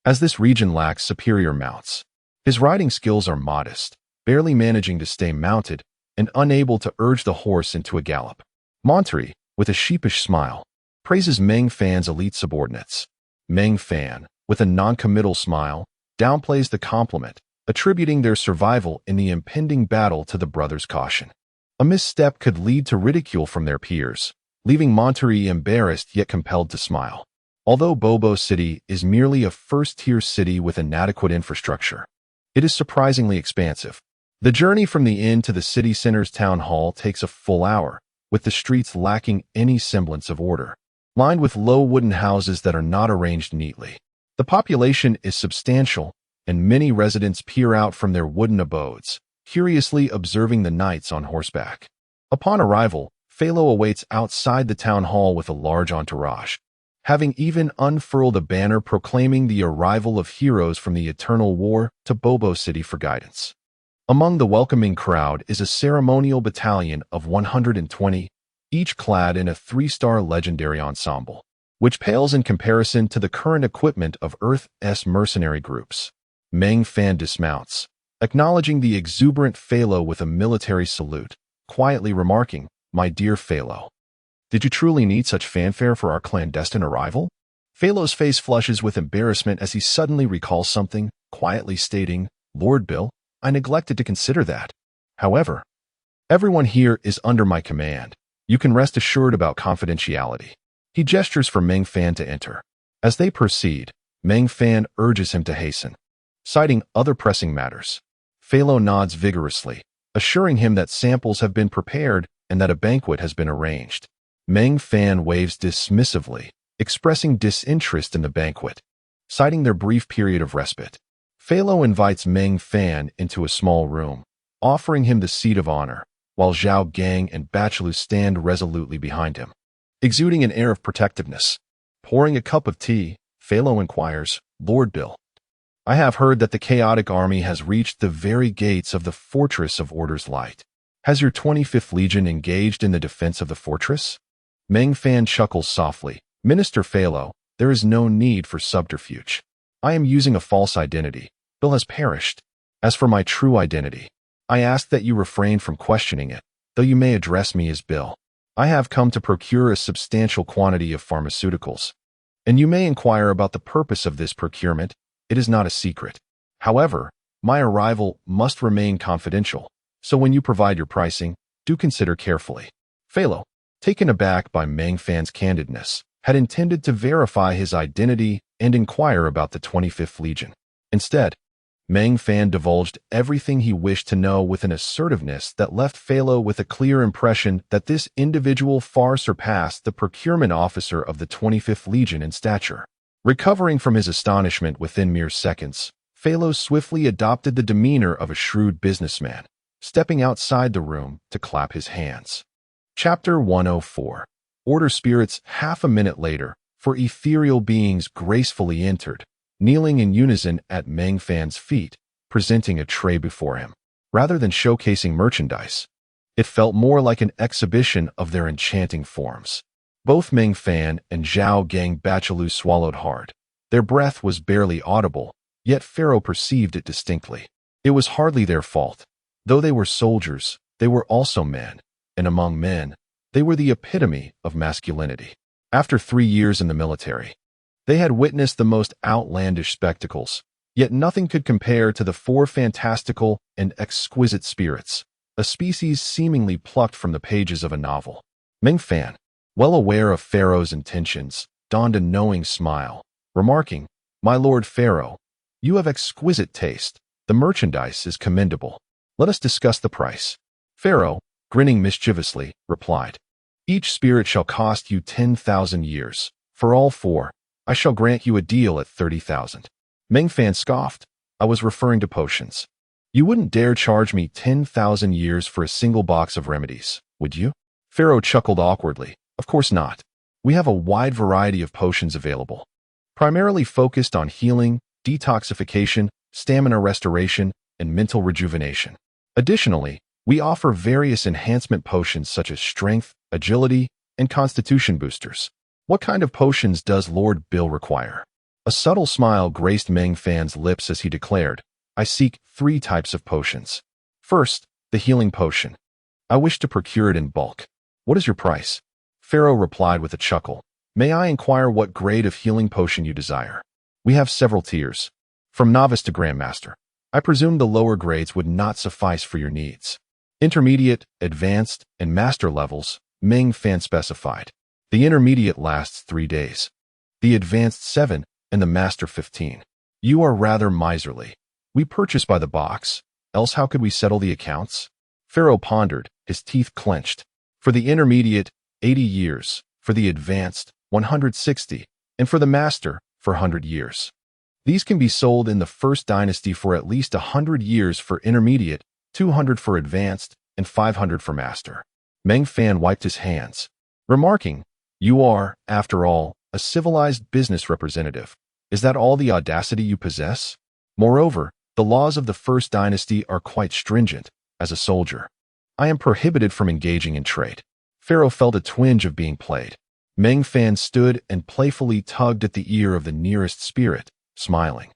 As this region lacks superior mounts, his riding skills are modest, barely managing to stay mounted and unable to urge the horse into a gallop. Monterey, with a sheepish smile, praises Meng Fan's elite subordinates. Meng Fan, with a non-committal smile, downplays the compliment, attributing their survival in the impending battle to the brothers' caution. A misstep could lead to ridicule from their peers, leaving Monterey embarrassed yet compelled to smile. Although Bobo City is merely a first-tier city with inadequate infrastructure, it is surprisingly expansive. The journey from the inn to the city center's town hall takes a full hour, with the streets lacking any semblance of order, lined with low wooden houses that are not arranged neatly. The population is substantial, and many residents peer out from their wooden abodes, curiously observing the knights on horseback. Upon arrival, Phalo awaits outside the town hall with a large entourage, having even unfurled a banner proclaiming the arrival of heroes from the eternal war to Bobo City for guidance. Among the welcoming crowd is a ceremonial battalion of 120, each clad in a 3-star legendary ensemble, which pales in comparison to the current equipment of Earth's mercenary groups. Meng Fan dismounts, acknowledging the exuberant Phalo with a military salute, quietly remarking, "My dear Phalo, did you truly need such fanfare for our clandestine arrival?" Phalo's face flushes with embarrassment as he suddenly recalls something, quietly stating, "Lord Bill, I neglected to consider that. However, everyone here is under my command. You can rest assured about confidentiality." He gestures for Meng Fan to enter. As they proceed, Meng Fan urges him to hasten, citing other pressing matters. Phalo nods vigorously, assuring him that samples have been prepared and that a banquet has been arranged. Meng Fan waves dismissively, expressing disinterest in the banquet, citing their brief period of respite. Phalo invites Meng Fan into a small room, offering him the seat of honor, while Zhao Gang and Bachalu stand resolutely behind him, exuding an air of protectiveness. Pouring a cup of tea, Phalo inquires, "Lord Bill, I have heard that the chaotic army has reached the very gates of the Fortress of Order's Light. Has your 25th Legion engaged in the defense of the fortress?" Meng Fan chuckles softly. "Minister Phalo, there is no need for subterfuge. I am using a false identity. Bill has perished. As for my true identity, I ask that you refrain from questioning it, though you may address me as Bill. I have come to procure a substantial quantity of pharmaceuticals, and you may inquire about the purpose of this procurement. It is not a secret. However, my arrival must remain confidential, so when you provide your pricing, do consider carefully." Phalo, taken aback by Meng Fan's candidness, had intended to verify his identity and inquire about the 25th Legion. Instead, Meng Fan divulged everything he wished to know with an assertiveness that left Phalo with a clear impression that this individual far surpassed the procurement officer of the 25th Legion in stature. Recovering from his astonishment within mere seconds, Phalo swiftly adopted the demeanor of a shrewd businessman, stepping outside the room to clap his hands. Chapter 104. Order spirits half a minute later, for ethereal beings gracefully entered, kneeling in unison at Meng Fan's feet, presenting a tray before him. Rather than showcasing merchandise, it felt more like an exhibition of their enchanting forms. Both Meng Fan and Zhao Gang Bachelou swallowed hard. Their breath was barely audible, yet Pharaoh perceived it distinctly. It was hardly their fault. Though they were soldiers, they were also men, and among men, they were the epitome of masculinity. After 3 years in the military, they had witnessed the most outlandish spectacles, yet nothing could compare to the 4 fantastical and exquisite spirits, a species seemingly plucked from the pages of a novel. Meng Fan, well aware of Pharaoh's intentions, donned a knowing smile, remarking, "My lord Pharaoh, you have exquisite taste. The merchandise is commendable. Let us discuss the price." Pharaoh, grinning mischievously, replied, "Each spirit shall cost you 10,000 years. For all 4, I shall grant you a deal at 30,000. Meng Fan scoffed. "I was referring to potions. You wouldn't dare charge me 10,000 years for a single box of remedies, would you?" Pharaoh chuckled awkwardly. "Of course not. We have a wide variety of potions available, primarily focused on healing, detoxification, stamina restoration, and mental rejuvenation. Additionally, we offer various enhancement potions such as strength, agility, and constitution boosters. What kind of potions does Lord Bill require?" A subtle smile graced Meng Fan's lips as he declared, "I seek 3 types of potions. First, the healing potion. I wish to procure it in bulk. What is your price?" Pharaoh replied with a chuckle, "May I inquire what grade of healing potion you desire? We have several tiers, from novice to grandmaster. I presume the lower grades would not suffice for your needs." Intermediate, advanced, and master levels, Meng Fan specified. The intermediate lasts 3 days, the advanced 7, and the master 15. "You are rather miserly. We purchase by the box, else how could we settle the accounts?" Pharaoh pondered, his teeth clenched. For the intermediate, 80 years, for the advanced, 160, and for the master, for 100 years. These can be sold in the first dynasty for at least 100 years for intermediate, 200 for advanced, and 500 for master. Meng Fan wiped his hands, remarking, "You are, after all, a civilized business representative. Is that all the audacity you possess? Moreover, the laws of the first dynasty are quite stringent. As a soldier, I am prohibited from engaging in trade." Pharaoh felt a twinge of being played. Meng Fan stood and playfully tugged at the ear of the nearest spirit, smiling.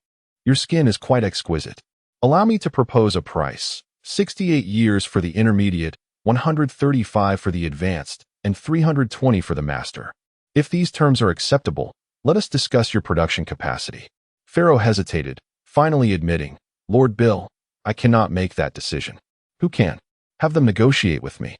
"Your skin is quite exquisite. Allow me to propose a price: 68 years for the intermediate, 135 for the advanced, and 320 for the master. If these terms are acceptable, let us discuss your production capacity." Pharaoh hesitated, finally admitting, "Lord Bill, I cannot make that decision." "Who can?" "Have them negotiate with me,"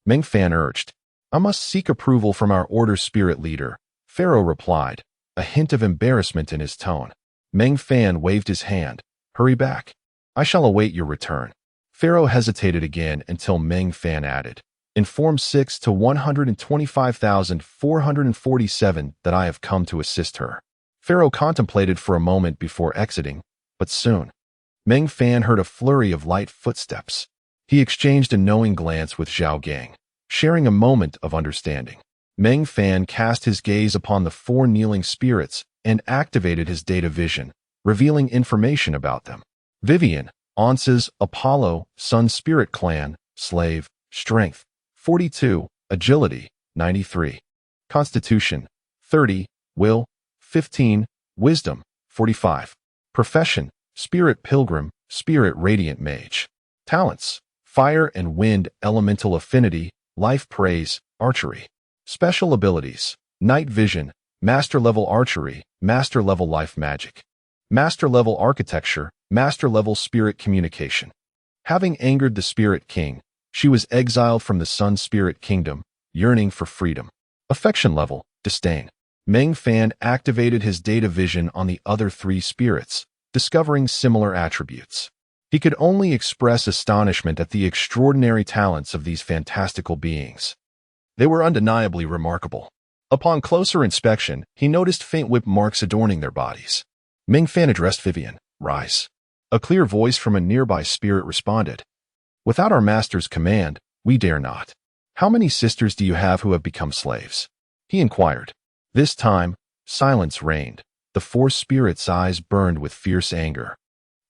Meng Fan urged. "I must seek approval from our order spirit leader," Pharaoh replied, a hint of embarrassment in his tone. Meng Fan waved his hand. "Hurry back. I shall await your return." Pharaoh hesitated again until Meng Fan added, "Inform 6 to 125,447 that I have come to assist her." Pharaoh contemplated for a moment before exiting, but soon, Meng Fan heard a flurry of light footsteps. He exchanged a knowing glance with Zhao Gang, sharing a moment of understanding. Meng Fan cast his gaze upon the 4 kneeling spirits and activated his data vision, revealing information about them. Vivian, Once's Apollo, Sun Spirit Clan, Slave, Strength, 42, Agility, 93, Constitution, 30, Will, 15, Wisdom, 45. Profession, Spirit Pilgrim, Spirit Radiant Mage. Talents, Fire and Wind Elemental Affinity, Life Praise, Archery. Special abilities, Night Vision, Master Level Archery, Master Level Life Magic. Master Level Architecture, Master Level Spirit Communication. Having angered the Spirit King, she was exiled from the Sun Spirit Kingdom, yearning for freedom. Affection Level, Disdain. Meng Fan activated his data vision on the other 3 spirits, discovering similar attributes. He could only express astonishment at the extraordinary talents of these fantastical beings. They were undeniably remarkable. Upon closer inspection, he noticed faint whip marks adorning their bodies. Meng Fan addressed Vivian, "Rise." A clear voice from a nearby spirit responded, "Without our master's command, we dare not. How many sisters do you have who have become slaves?" he inquired. This time, silence reigned. The four spirits' eyes burned with fierce anger.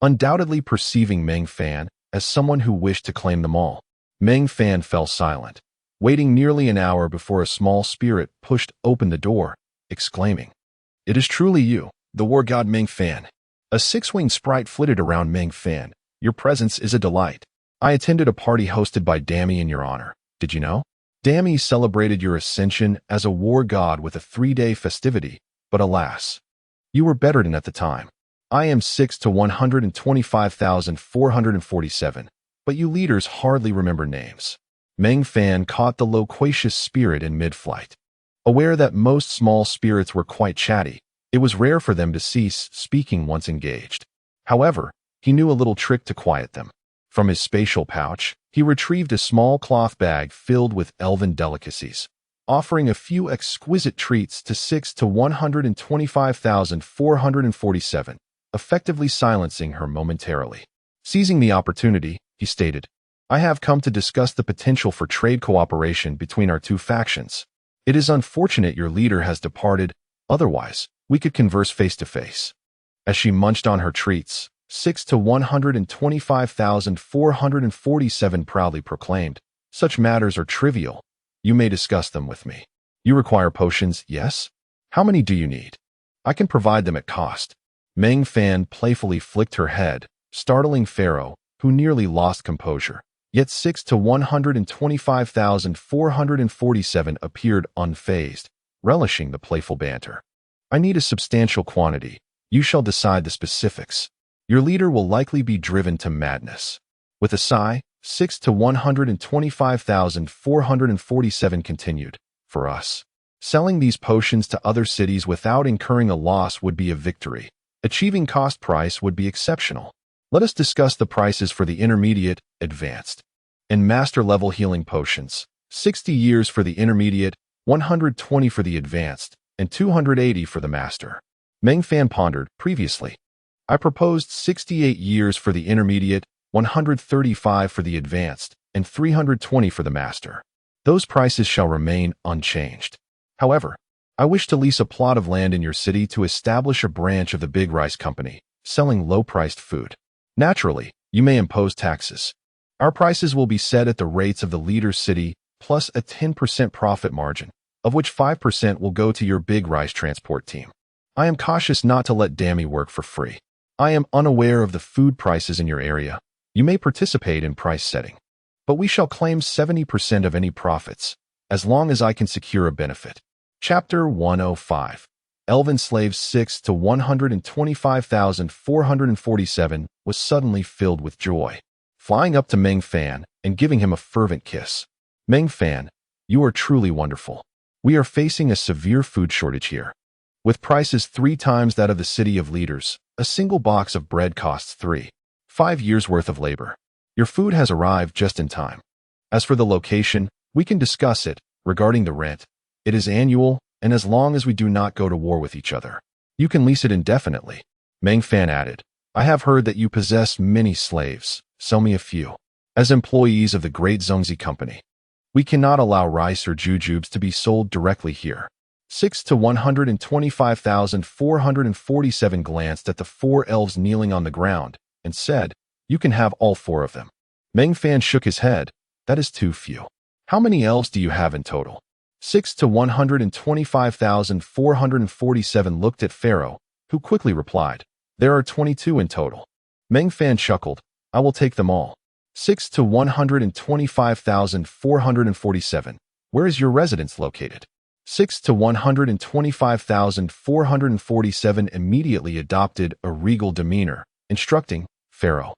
Undoubtedly perceiving Meng Fan as someone who wished to claim them all, Meng Fan fell silent, waiting nearly an hour before a small spirit pushed open the door, exclaiming, "It is truly you, the war god Meng Fan." A six-winged sprite flitted around Meng Fan. "Your presence is a delight. I attended a party hosted by Dammy in your honor. Did you know? Dammy celebrated your ascension as a war god with a 3-day festivity, but alas, you were bedridden at the time. I am 6 to 125,447, but you leaders hardly remember names." Meng Fan caught the loquacious spirit in mid-flight. Aware that most small spirits were quite chatty, it was rare for them to cease speaking once engaged. However, he knew a little trick to quiet them. From his spatial pouch, he retrieved a small cloth bag filled with elven delicacies, offering a few exquisite treats to 6 to 125,447, effectively silencing her momentarily. Seizing the opportunity, he stated, "I have come to discuss the potential for trade cooperation between our two factions. It is unfortunate your leader has departed, otherwise, we could converse face to face." As she munched on her treats, 6 to 125,447 proudly proclaimed, "Such matters are trivial. You may discuss them with me. You require potions, yes? How many do you need? I can provide them at cost." Meng Fan playfully flicked her head, startling Pharaoh, who nearly lost composure. Yet 6 to 125,447 appeared unfazed, relishing the playful banter. "I need a substantial quantity. You shall decide the specifics. Your leader will likely be driven to madness." With a sigh, 6 to 125,447 continued, "For us, selling these potions to other cities without incurring a loss would be a victory. Achieving cost price would be exceptional. Let us discuss the prices for the intermediate, advanced, and master-level healing potions. 60 years for the intermediate, 120 for the advanced, and 280 for the master." Meng Fan pondered. "Previously, I proposed 68 years for the intermediate, 135 for the advanced, and 320 for the master. Those prices shall remain unchanged. However, I wish to lease a plot of land in your city to establish a branch of the Big Rice Company, selling low-priced food. Naturally, you may impose taxes. Our prices will be set at the rates of the leader's city, plus a 10% profit margin, of which 5% will go to your Big Rice transport team. I am cautious not to let Dammy work for free. I am unaware of the food prices in your area. You may participate in price setting, but we shall claim 70% of any profits, as long as I can secure a benefit." Chapter 105. Elven Slaves 6 to 125,447 was suddenly filled with joy, flying up to Meng Fan and giving him a fervent kiss. "Meng Fan, you are truly wonderful. We are facing a severe food shortage here. With prices 3 times that of the City of Leaders, a single box of bread costs 3-5 years' worth of labor. Your food has arrived just in time. As for the location, we can discuss it. Regarding the rent, it is annual, and as long as we do not go to war with each other, you can lease it indefinitely." Meng Fan added, "I have heard that you possess many slaves. Sell me a few. As employees of the Great Zongzi Company, we cannot allow rice or jujubes to be sold directly here." 6 to 125,447 glanced at the 4 elves kneeling on the ground and said, "You can have all 4 of them." Meng Fan shook his head. "That is too few. How many elves do you have in total?" 6 to 125,447 looked at Pharaoh, who quickly replied, "There are 22 in total." Meng Fan chuckled, "I will take them all." 6 to 125,447. Where is your residence located? 6 to 125,447 immediately adopted a regal demeanor, instructing Pharaoh,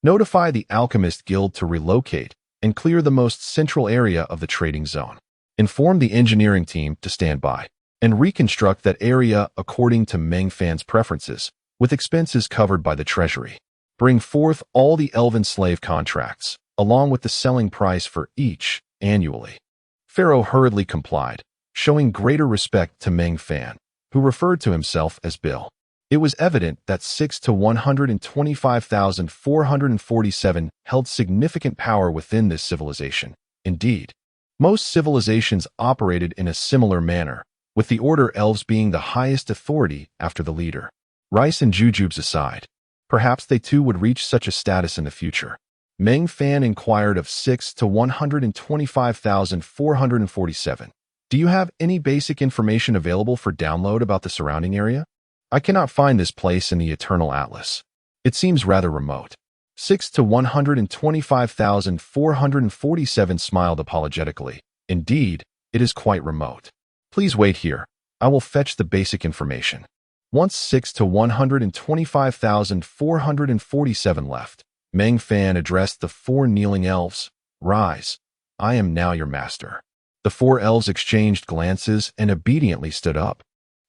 "Notify the Alchemist Guild to relocate and clear the most central area of the trading zone. Inform the engineering team to stand by and reconstruct that area according to Meng Fan's preferences, with expenses covered by the treasury. Bring forth all the elven slave contracts, along with the selling price for each, annually." Pharaoh hurriedly complied, showing greater respect to Meng Fan, who referred to himself as Bill. It was evident that 6 to 125,447 held significant power within this civilization. Indeed, Most civilizations operated in a similar manner, with the Order elves being the highest authority after the leader. Rice and jujubes aside, perhaps they too would reach such a status in the future. Meng Fan inquired of 6 to 125,447. Do you have any basic information available for download about the surrounding area? I cannot find this place in the Eternal Atlas. It seems rather remote. 6 to 125,447 smiled apologetically. Indeed, it is quite remote. Please wait here. I will fetch the basic information. Once 6 to 125,447 left, Meng Fan addressed the 4 kneeling elves. Rise. I am now your master. The 4 elves exchanged glances and obediently stood up.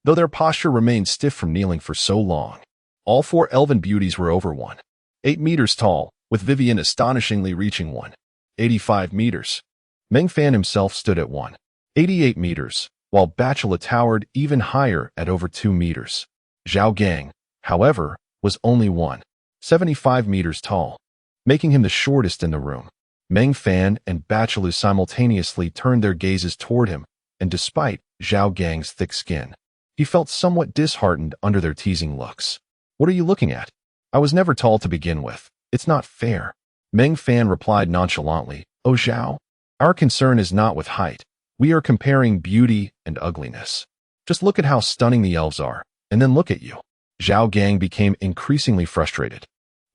Though their posture remained stiff from kneeling for so long, all 4 elven beauties were over 1.8 meters tall, with Vivian astonishingly reaching 1.85 meters. Meng Fan himself stood at 1.88 meters, while Bachelor towered even higher at over 2 meters. Zhao Gang, however, was only 1.75 meters tall, making him the shortest in the room. Meng Fan and Bachelor simultaneously turned their gazes toward him, and despite Zhao Gang's thick skin, he felt somewhat disheartened under their teasing looks. What are you looking at? I was never tall to begin with. It's not fair. Meng Fan replied nonchalantly, Oh Zhao, our concern is not with height. We are comparing beauty and ugliness. Just look at how stunning the elves are, and then look at you. Zhao Gang became increasingly frustrated.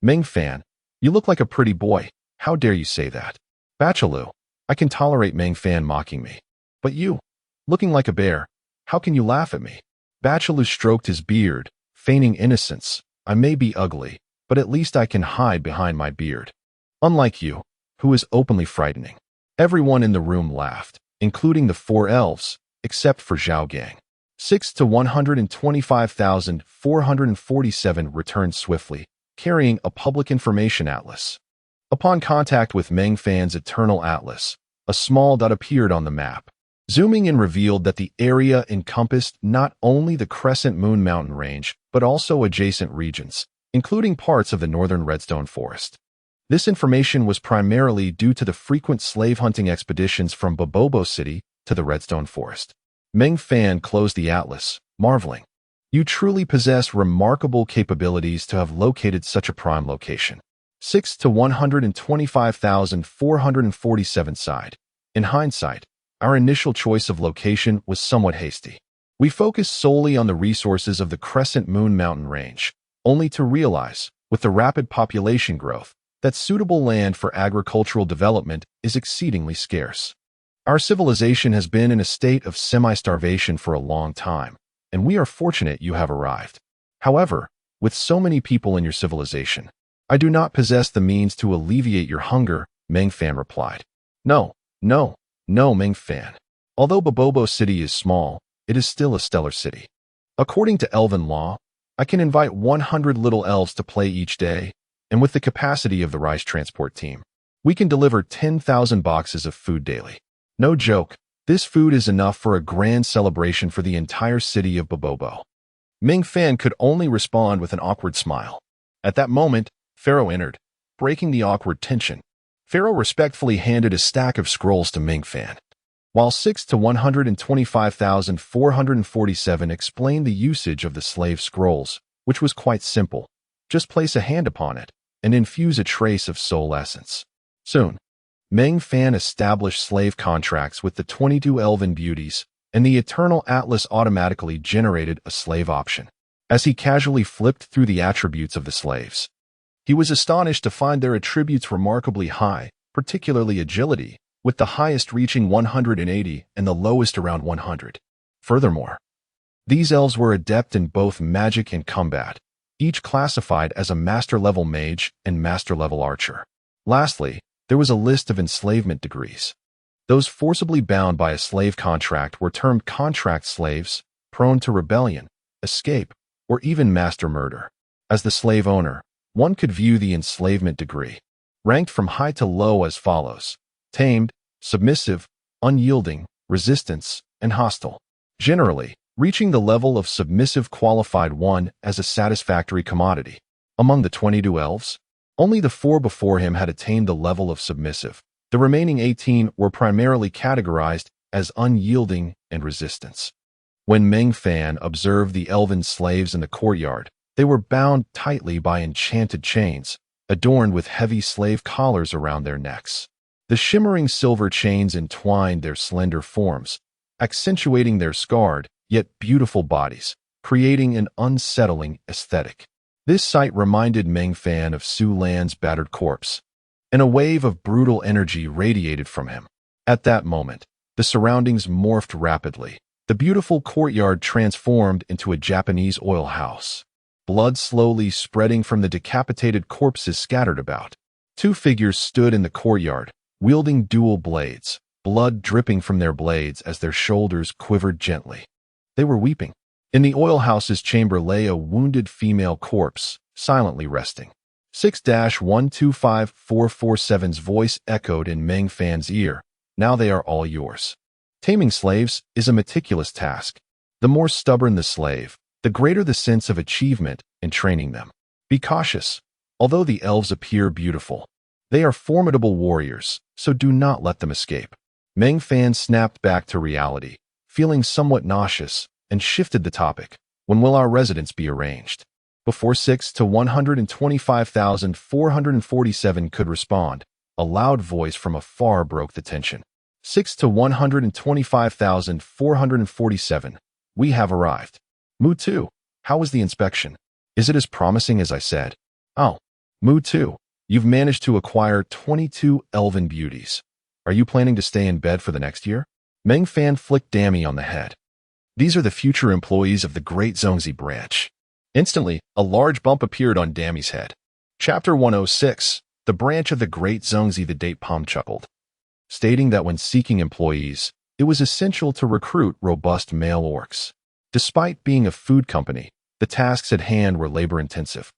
Meng Fan, you look like a pretty boy. How dare you say that? Bachelor, I can tolerate Meng Fan mocking me. But you, looking like a bear, how can you laugh at me? Bachelor stroked his beard, feigning innocence. I may be ugly, but at least I can hide behind my beard. Unlike you, who is openly frightening. Everyone in the room laughed, including the 4 elves, except for Zhao Gang. 6 to 125,447 returned swiftly, carrying a public information atlas. Upon contact with Meng Fan's Eternal Atlas, a small dot appeared on the map. Zooming in revealed that the area encompassed not only the Crescent Moon mountain range, but also adjacent regions, including parts of the northern Redstone Forest. This information was primarily due to the frequent slave hunting expeditions from Bobobo City to the Redstone Forest. Meng Fan closed the atlas, marveling. You truly possess remarkable capabilities to have located such a prime location. 6 to 125,447 sighed. In hindsight, our initial choice of location was somewhat hasty. We focused solely on the resources of the Crescent Moon mountain range, only to realize, with the rapid population growth, that suitable land for agricultural development is exceedingly scarce. Our civilization has been in a state of semi-starvation for a long time, and we are fortunate you have arrived. However, with so many people in your civilization, I do not possess the means to alleviate your hunger, Meng Fan replied. No, Meng Fan. Although Bobobo City is small, it is still a stellar city. According to Elven law, I can invite 100 little elves to play each day, and with the capacity of the rice transport team, we can deliver 10,000 boxes of food daily. No joke, this food is enough for a grand celebration for the entire city of Bobobo. Meng Fan could only respond with an awkward smile. At that moment, Pharaoh entered, breaking the awkward tension. Pharaoh respectfully handed a stack of scrolls to Meng Fan. While 6 to 125,447 explained the usage of the slave scrolls, which was quite simple. Just place a hand upon it and infuse a trace of soul essence. Soon, Meng Fan established slave contracts with the 22 elven beauties, and the Eternal Atlas automatically generated a slave option. As he casually flipped through the attributes of the slaves, he was astonished to find their attributes remarkably high, particularly agility, with the highest reaching 180 and the lowest around 100. Furthermore, these elves were adept in both magic and combat, each classified as a master-level mage and master-level archer. Lastly, there was a list of enslavement degrees. Those forcibly bound by a slave contract were termed contract slaves, prone to rebellion, escape, or even master murder. As the slave owner, one could view the enslavement degree, ranked from high to low as follows: tamed, submissive, unyielding, resistance, and hostile. Generally, reaching the level of submissive qualified one as a satisfactory commodity. Among the 22 elves, only the 4 before him had attained the level of submissive, The remaining 18 were primarily categorized as unyielding and resistance. When Meng Fan observed the elven slaves in the courtyard, they were bound tightly by enchanted chains, adorned with heavy slave collars around their necks. The shimmering silver chains entwined their slender forms, accentuating their scarred, yet beautiful bodies, creating an unsettling aesthetic. This sight reminded Meng Fan of Su Lan's battered corpse, and a wave of brutal energy radiated from him. At that moment, the surroundings morphed rapidly. The beautiful courtyard transformed into a Japanese oil house. Blood slowly spreading from the decapitated corpses scattered about. Two figures stood in the courtyard, wielding dual blades, blood dripping from their blades as their shoulders quivered gently. They were weeping. In the oil house's chamber lay a wounded female corpse, silently resting. 6-125447's voice echoed in Meng Fan's ear. Now they are all yours. Taming slaves is a meticulous task. The more stubborn the slave, the greater the sense of achievement in training them. Be cautious. Although the elves appear beautiful, they are formidable warriors, so do not let them escape. Meng Fan snapped back to reality, feeling somewhat nauseous, and shifted the topic. When will our residence be arranged? Before 6-125,447 could respond, a loud voice from afar broke the tension. 6-125,447. We have arrived. Mu 2. How was the inspection? Is it as promising as I said? Oh, Mu 2. You've managed to acquire 22 elven beauties. Are you planning to stay in bed for the next year? Meng Fan flicked Dammy on the head. These are the future employees of the Great Zongzi branch. Instantly, a large bump appeared on Dammy's head. Chapter 106. The branch of the Great Zongzi. The date palm chuckled, stating that when seeking employees, it was essential to recruit robust male orcs. Despite being a food company, the tasks at hand were labor-intensive.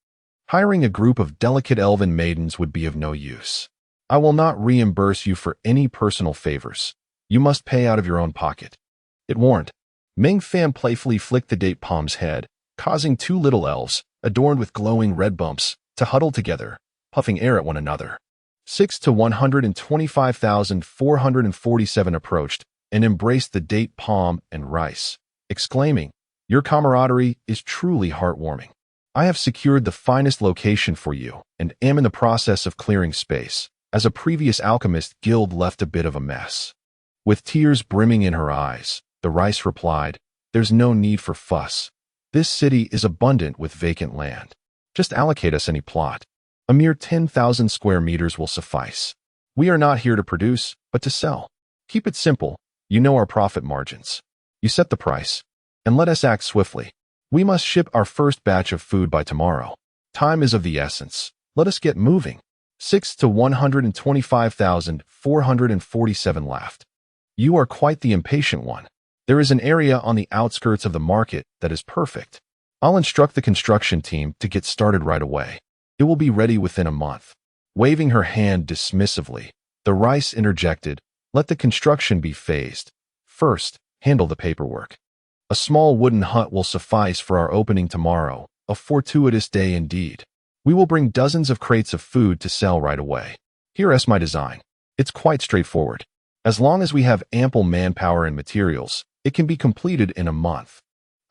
Hiring a group of delicate elven maidens would be of no use. I will not reimburse you for any personal favors. You must pay out of your own pocket. It warned. Meng Fan playfully flicked the date palm's head, causing two little elves, adorned with glowing red bumps, to huddle together, puffing air at one another. 6-125,447 approached and embraced the date palm and rice, exclaiming, "Your camaraderie is truly heartwarming. I have secured the finest location for you and am in the process of clearing space, as a previous alchemist guild left a bit of a mess." With tears brimming in her eyes, the rice replied, "There's no need for fuss. This city is abundant with vacant land. Just allocate us any plot. A mere 10,000 square meters will suffice. We are not here to produce, but to sell. Keep it simple. You know our profit margins. You set the price. And let us act swiftly. We must ship our first batch of food by tomorrow. Time is of the essence. Let us get moving." 6-125,447 laughed. "You are quite the impatient one. There is an area on the outskirts of the market that is perfect. I'll instruct the construction team to get started right away. It will be ready within a month." Waving her hand dismissively, the rice interjected, "Let the construction be phased. First, handle the paperwork. A small wooden hut will suffice for our opening tomorrow, a fortuitous day indeed. We will bring dozens of crates of food to sell right away. Here is my design. It's quite straightforward. As long as we have ample manpower and materials, it can be completed in a month.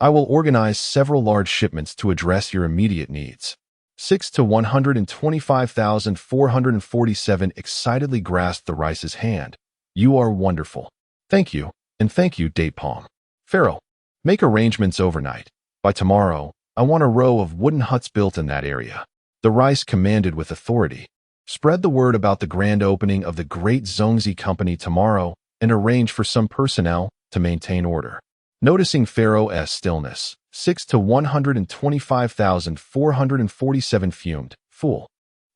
I will organize several large shipments to address your immediate needs." 6-125,447 excitedly grasped the rice's hand. "You are wonderful. Thank you, and thank you, Date Palm. Pharaoh, make arrangements overnight. By tomorrow, I want a row of wooden huts built in that area." The rice commanded with authority. "Spread the word about the grand opening of the Great Zongzi Company tomorrow and arrange for some personnel to maintain order." Noticing Pharaoh's stillness, 6-125,447 fumed. "Fool.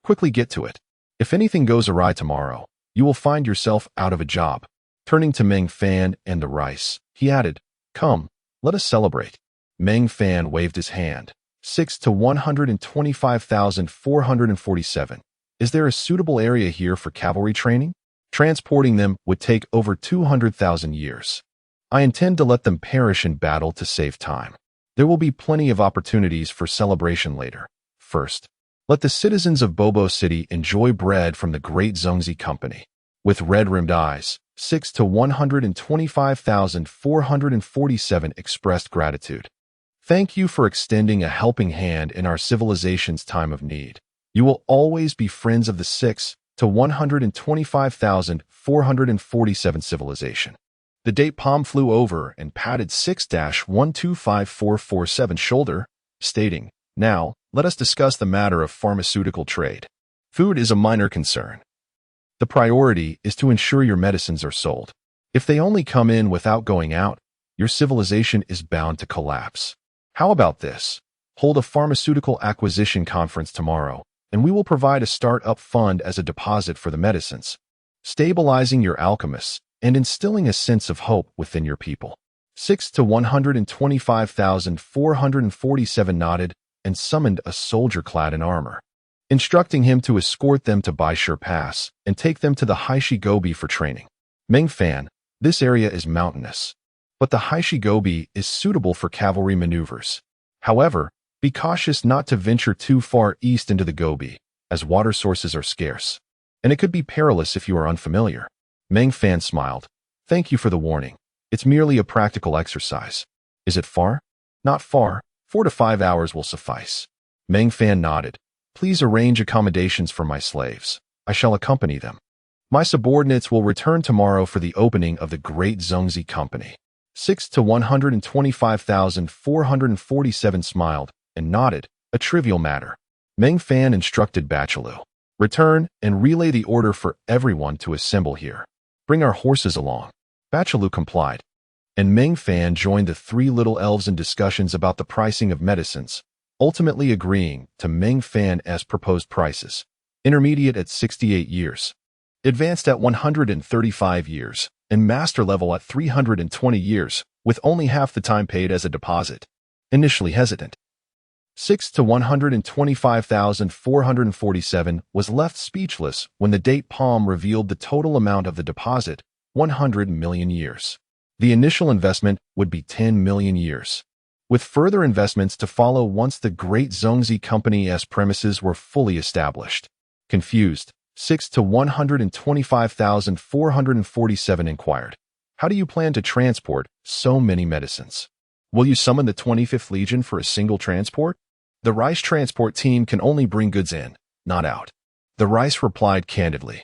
Quickly get to it. If anything goes awry tomorrow, you will find yourself out of a job." Turning to Meng Fan and the rice, he added, "Come, let us celebrate." Meng Fan waved his hand. 6-125,447. "Is there a suitable area here for cavalry training? Transporting them would take over 200,000 years. I intend to let them perish in battle to save time. There will be plenty of opportunities for celebration later. First, let the citizens of Bobo City enjoy bread from the Great Zongzi Company. with red-rimmed eyes. 6 to 125,447 expressed gratitude. Thank you for extending a helping hand in our civilization's time of need. You will always be friends of the 6 to 125,447 civilization. The date palm flew over and patted 6-125447 shoulder, stating, "Now, let us discuss the matter of pharmaceutical trade. Food is a minor concern. The priority is to ensure your medicines are sold. If they only come in without going out, your civilization is bound to collapse. How about this? Hold a pharmaceutical acquisition conference tomorrow, and we will provide a start-up fund as a deposit for the medicines, stabilizing your alchemists and instilling a sense of hope within your people." 6 to 125,447 nodded and summoned a soldier clad in armor, instructing him to escort them to Baishur Pass and take them to the Haishigobi for training. Meng Fan, this area is mountainous, but the Haishigobi is suitable for cavalry maneuvers. However, be cautious not to venture too far east into the Gobi, as water sources are scarce, and it could be perilous if you are unfamiliar. Meng Fan smiled. "Thank you for the warning. It's merely a practical exercise." "Is it far?" "Not far. 4 to 5 hours will suffice." Meng Fan nodded. "Please arrange accommodations for my slaves. I shall accompany them. My subordinates will return tomorrow for the opening of the Great Zhongzi Company." 6 to 125,447 smiled and nodded, a trivial matter. Meng Fan instructed Bachelu, "Return and relay the order for everyone to assemble here. Bring our horses along." Bachelu complied, and Meng Fan joined the 3 little elves in discussions about the pricing of medicines, ultimately agreeing to Meng Fan's proposed prices: intermediate at 68 years, advanced at 135 years, and master level at 320 years, with only half the time paid as a deposit. Initially hesitant, 6 to 125,447 was left speechless when the date palm revealed the total amount of the deposit, 100 million years. The initial investment would be 10 million years, with further investments to follow once the Great Zhongzi Company's premises were fully established. Confused, 6 to 125,447 inquired, "How do you plan to transport so many medicines? Will you summon the 25th Legion for a single transport?" "The Rice transport team can only bring goods in, not out." The Rice replied candidly,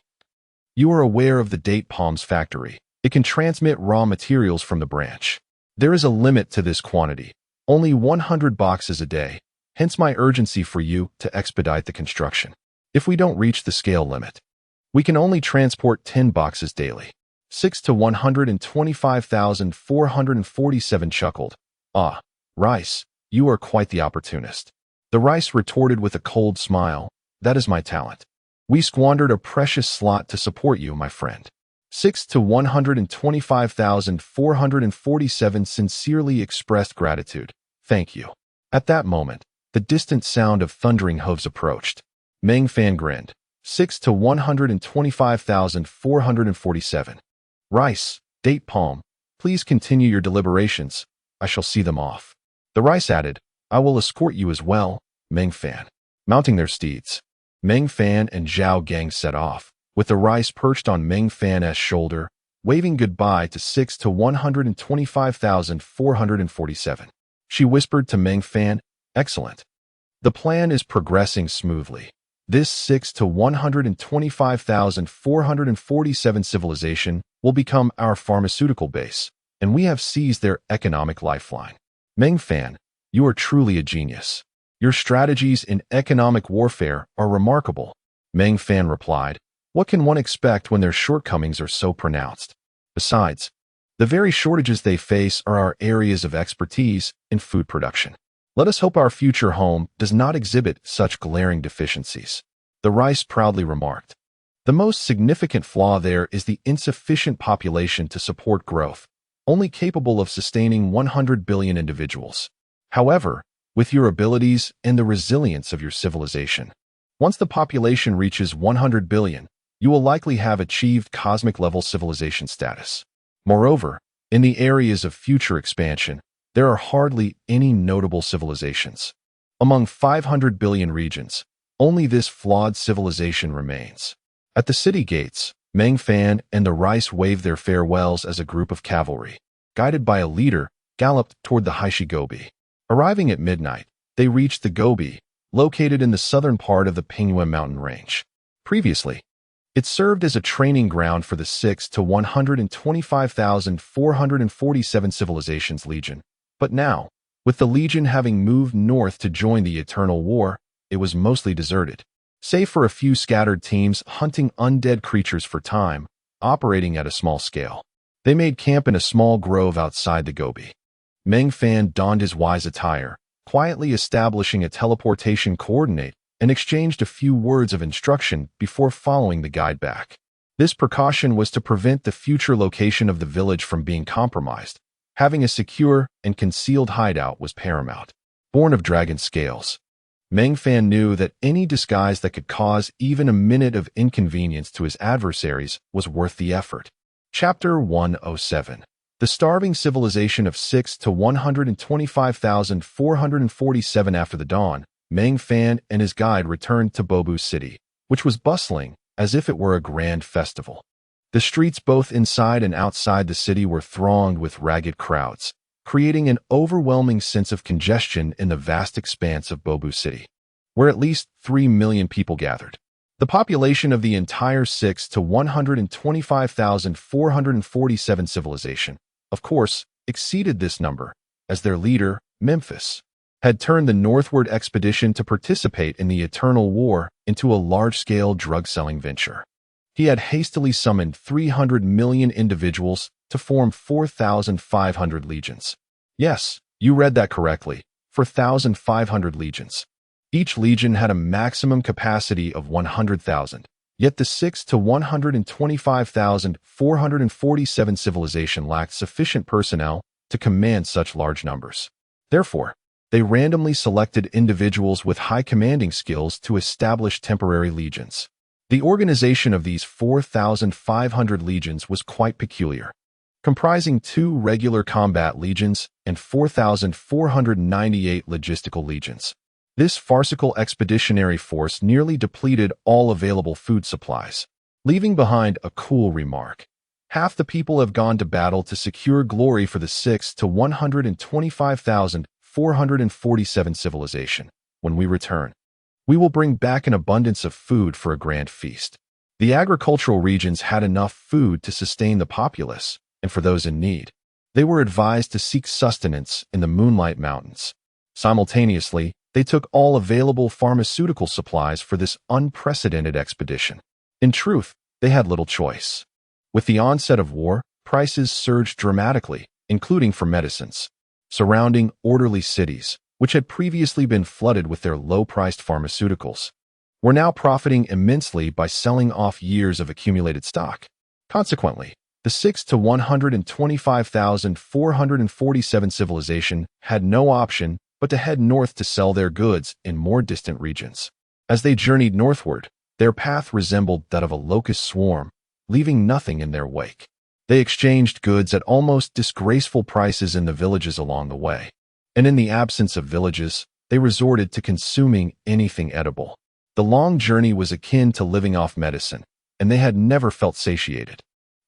"You are aware of the date palm's factory. It can transmit raw materials from the branch. There is a limit to this quantity, only 100 boxes a day, hence my urgency for you to expedite the construction. If we don't reach the scale limit, we can only transport 10 boxes daily." 6 to 125,447 chuckled. "Ah, Rice, you are quite the opportunist." The Rice retorted with a cold smile, "That is my talent. We squandered a precious slot to support you, my friend." 6 to 125,447 sincerely expressed gratitude. "Thank you." At that moment, the distant sound of thundering hooves approached. Meng Fan grinned. 6 to 125,447. "Rice, date palm, please continue your deliberations. I shall see them off." The Rice added, "I will escort you as well, Meng Fan." Mounting their steeds, Meng Fan and Zhao Gang set off, with the Rice perched on Meng Fan's shoulder, waving goodbye to 6 to 125,447. She whispered to Meng Fan, "Excellent. The plan is progressing smoothly. This 6 to 125,447 civilization will become our pharmaceutical base, and we have seized their economic lifeline. Meng Fan, you are truly a genius. Your strategies in economic warfare are remarkable." Meng Fan replied, "What can one expect when their shortcomings are so pronounced? Besides, the very shortages they face are our areas of expertise in food production. Let us hope our future home does not exhibit such glaring deficiencies." The Rice proudly remarked, "The most significant flaw there is the insufficient population to support growth, only capable of sustaining 100 billion individuals. However, with your abilities and the resilience of your civilization, once the population reaches 100 billion, you will likely have achieved cosmic-level civilization status. Moreover, in the areas of future expansion, there are hardly any notable civilizations. Among 500 billion regions, only this flawed civilization remains. At the city gates, Meng Fan and the rice waved their farewells as a group of cavalry, guided by a leader, galloped toward the Haishi Gobi. Arriving at midnight, they reached the Gobi, located in the southern part of the Pingyue mountain range. Previously, it served as a training ground for the 6 to 125,447 Civilizations Legion, but now, with the Legion having moved north to join the Eternal War, it was mostly deserted. Save for a few scattered teams hunting undead creatures for time, operating at a small scale. They made camp in a small grove outside the Gobi. Meng Fan donned his wise attire, quietly establishing a teleportation coordinate, and exchanged a few words of instruction before following the guide back. This precaution was to prevent the future location of the village from being compromised. Having a secure and concealed hideout was paramount. Born of dragon scales, Meng Fan knew that any disguise that could cause even a minute of inconvenience to his adversaries was worth the effort. Chapter 107. The starving civilization of 6 to 125,447. After the dawn, Meng Fan and his guide returned to Bobu City, which was bustling as if it were a grand festival. The streets both inside and outside the city were thronged with ragged crowds, creating an overwhelming sense of congestion in the vast expanse of Bobu City, where at least 3 million people gathered. The population of the entire 6 to 125,447 civilization, of course, exceeded this number, as their leader, Memphis, had turned the northward expedition to participate in the Eternal War into a large-scale drug-selling venture. He had hastily summoned 300 million individuals to form 4,500 legions. Yes, you read that correctly, 4,500 legions. Each legion had a maximum capacity of 100,000, yet the 6 to 125,447 civilization lacked sufficient personnel to command such large numbers. Therefore, they randomly selected individuals with high commanding skills to establish temporary legions. The organization of these 4,500 legions was quite peculiar, comprising 2 regular combat legions and 4,498 logistical legions. This farcical expeditionary force nearly depleted all available food supplies, leaving behind a cool remark. Half the people have gone to battle to secure glory for the 6 to 125,447 civilization. When we return, we will bring back an abundance of food for a grand feast. The agricultural regions had enough food to sustain the populace, and for those in need, they were advised to seek sustenance in the Moonlight Mountains. Simultaneously, they took all available pharmaceutical supplies for this unprecedented expedition. In truth, they had little choice. With the onset of war, prices surged dramatically, including for medicines. Surrounding orderly cities, which had previously been flooded with their low-priced pharmaceuticals, were now profiting immensely by selling off years of accumulated stock. Consequently, the 6 to 125,447 civilization had no option but to head north to sell their goods in more distant regions. As they journeyed northward, their path resembled that of a locust swarm, leaving nothing in their wake. They exchanged goods at almost disgraceful prices in the villages along the way, and in the absence of villages, they resorted to consuming anything edible. The long journey was akin to living off medicine, and they had never felt satiated.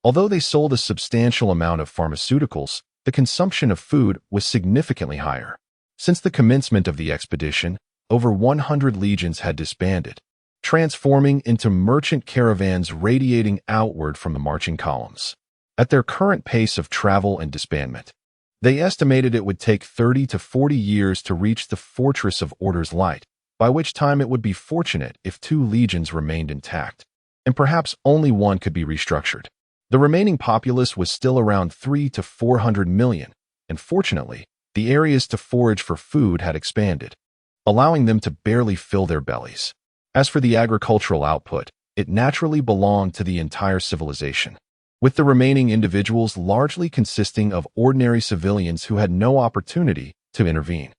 Although they sold a substantial amount of pharmaceuticals, the consumption of food was significantly higher. Since the commencement of the expedition, over 100 legions had disbanded, transforming into merchant caravans radiating outward from the marching columns. At their current pace of travel and disbandment, they estimated it would take 30 to 40 years to reach the Fortress of Order's Light, by which time it would be fortunate if 2 legions remained intact, and perhaps only one could be restructured. The remaining populace was still around 3 to 400 million, and fortunately, the areas to forage for food had expanded, allowing them to barely fill their bellies. As for the agricultural output, it naturally belonged to the entire civilization, with the remaining individuals largely consisting of ordinary civilians who had no opportunity to intervene.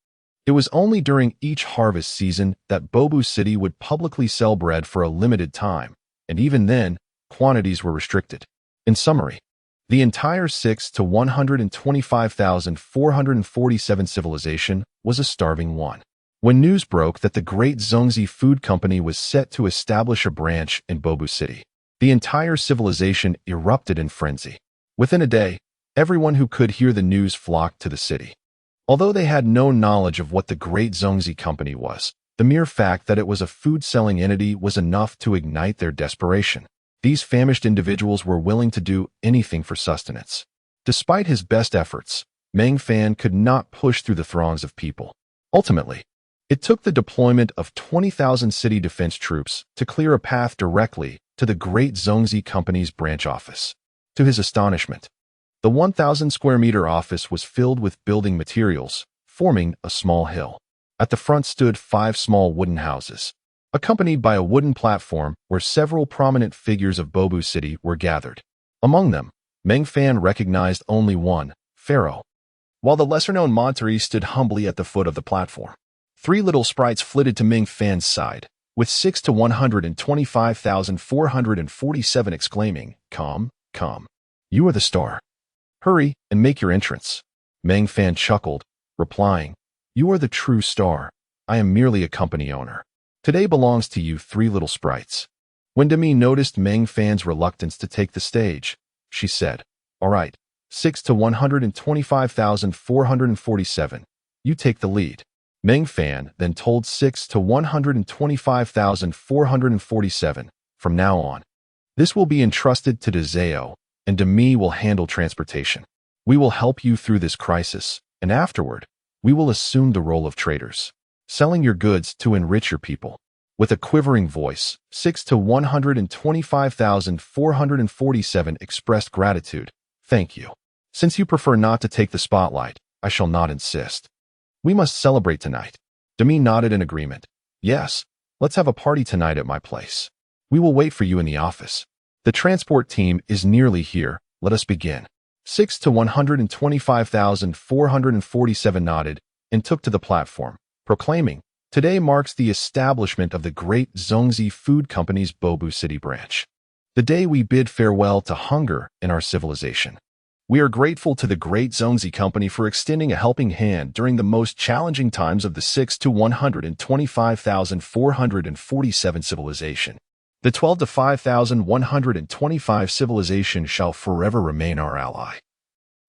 It was only during each harvest season that Bobu City would publicly sell bread for a limited time, and even then, quantities were restricted. In summary, the entire 6 to 125,447 civilization was a starving one. When news broke that the Great Zongzi Food Company was set to establish a branch in Bobu City, The entire civilization erupted in frenzy. Within a day, everyone who could hear the news flocked to the city. Although they had no knowledge of what the Great Zongzi Company was, the mere fact that it was a food-selling entity was enough to ignite their desperation. These famished individuals were willing to do anything for sustenance. Despite his best efforts, Meng Fan could not push through the throngs of people. Ultimately, it took the deployment of 20,000 city defense troops to clear a path directly to the Great Zongzi Company's branch office. To his astonishment, the 1,000-square-meter office was filled with building materials, forming a small hill. At the front stood 5 small wooden houses, accompanied by a wooden platform where several prominent figures of Bobu City were gathered. Among them, Meng Fan recognized only one, Pharaoh, while the lesser-known Monterey stood humbly at the foot of the platform. 3 little sprites flitted to Meng Fan's side, with 6 to 125,447 exclaiming, "Come, come. You are the star. Hurry and make your entrance." Meng Fan chuckled, replying, "You are the true star. I am merely a company owner. Today belongs to you 3 little sprites." When Demi noticed Meng Fan's reluctance to take the stage, she said, "All right, 6 to 125,447. You take the lead." Meng Fan then told 6 to 125,447, "From now on, this will be entrusted to Dezeo, and Demi will handle transportation. We will help you through this crisis, and afterward, we will assume the role of traders, selling your goods to enrich your people." With a quivering voice, 6 to 125,447 expressed gratitude. "Thank you. Since you prefer not to take the spotlight, I shall not insist. We must celebrate tonight." Demi nodded in agreement. "Yes, let's have a party tonight at my place. We will wait for you in the office. The transport team is nearly here. Let us begin." 6 to 125,447 nodded and took to the platform, proclaiming, "Today marks the establishment of the Great Zongzi Food Company's Bobu City branch. The day we bid farewell to hunger in our civilization. We are grateful to the Great Zongzi Company for extending a helping hand during the most challenging times of the 6 to 125,447 civilization. The 12 to 5,125 civilization shall forever remain our ally.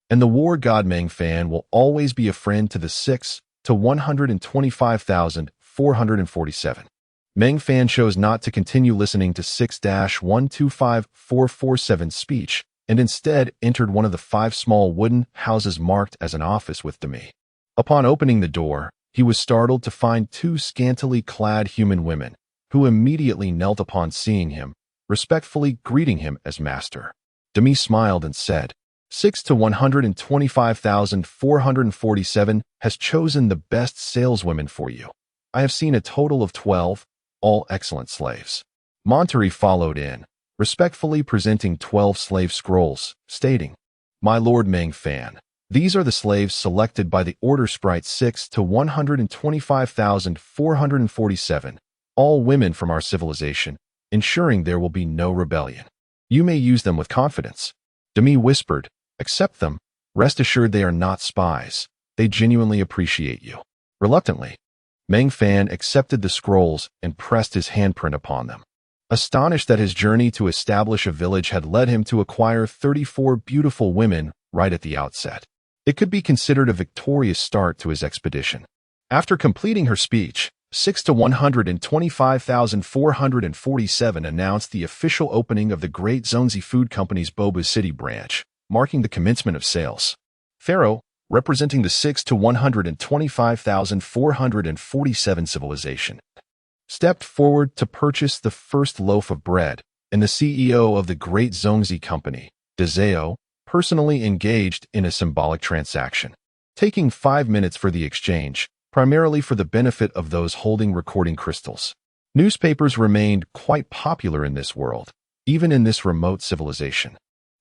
And the war god Meng Fan will always be a friend to the 6 to 125,447. Meng Fan chose not to continue listening to 6-125447's speech, and instead entered one of the 5 small wooden houses marked as an office with Demi. Upon opening the door, he was startled to find 2 scantily clad human women, who immediately knelt upon seeing him, respectfully greeting him as master. Demi smiled and said, 6 to 125,447 has chosen the best saleswomen for you. I have seen a total of 12, all excellent slaves." Monterey followed in, respectfully presenting 12 slave scrolls, stating, "My lord Meng Fan, these are the slaves selected by the order sprite 6 to 125,447, all women from our civilization, ensuring there will be no rebellion. You may use them with confidence." Demi whispered, "Accept them. Rest assured they are not spies. They genuinely appreciate you." Reluctantly, Meng Fan accepted the scrolls and pressed his handprint upon them. Astonished that his journey to establish a village had led him to acquire 34 beautiful women right at the outset, it could be considered a victorious start to his expedition. After completing her speech, 6 to 125,447 announced the official opening of the Great Zongzi Food Company's Bobu City branch, marking the commencement of sales. Pharaoh, representing the 6 to 125,447 civilization, stepped forward to purchase the first loaf of bread, and the CEO of the Great Zongzi Company, Dezeo, personally engaged in a symbolic transaction, taking 5 minutes for the exchange, primarily for the benefit of those holding recording crystals. Newspapers remained quite popular in this world, even in this remote civilization,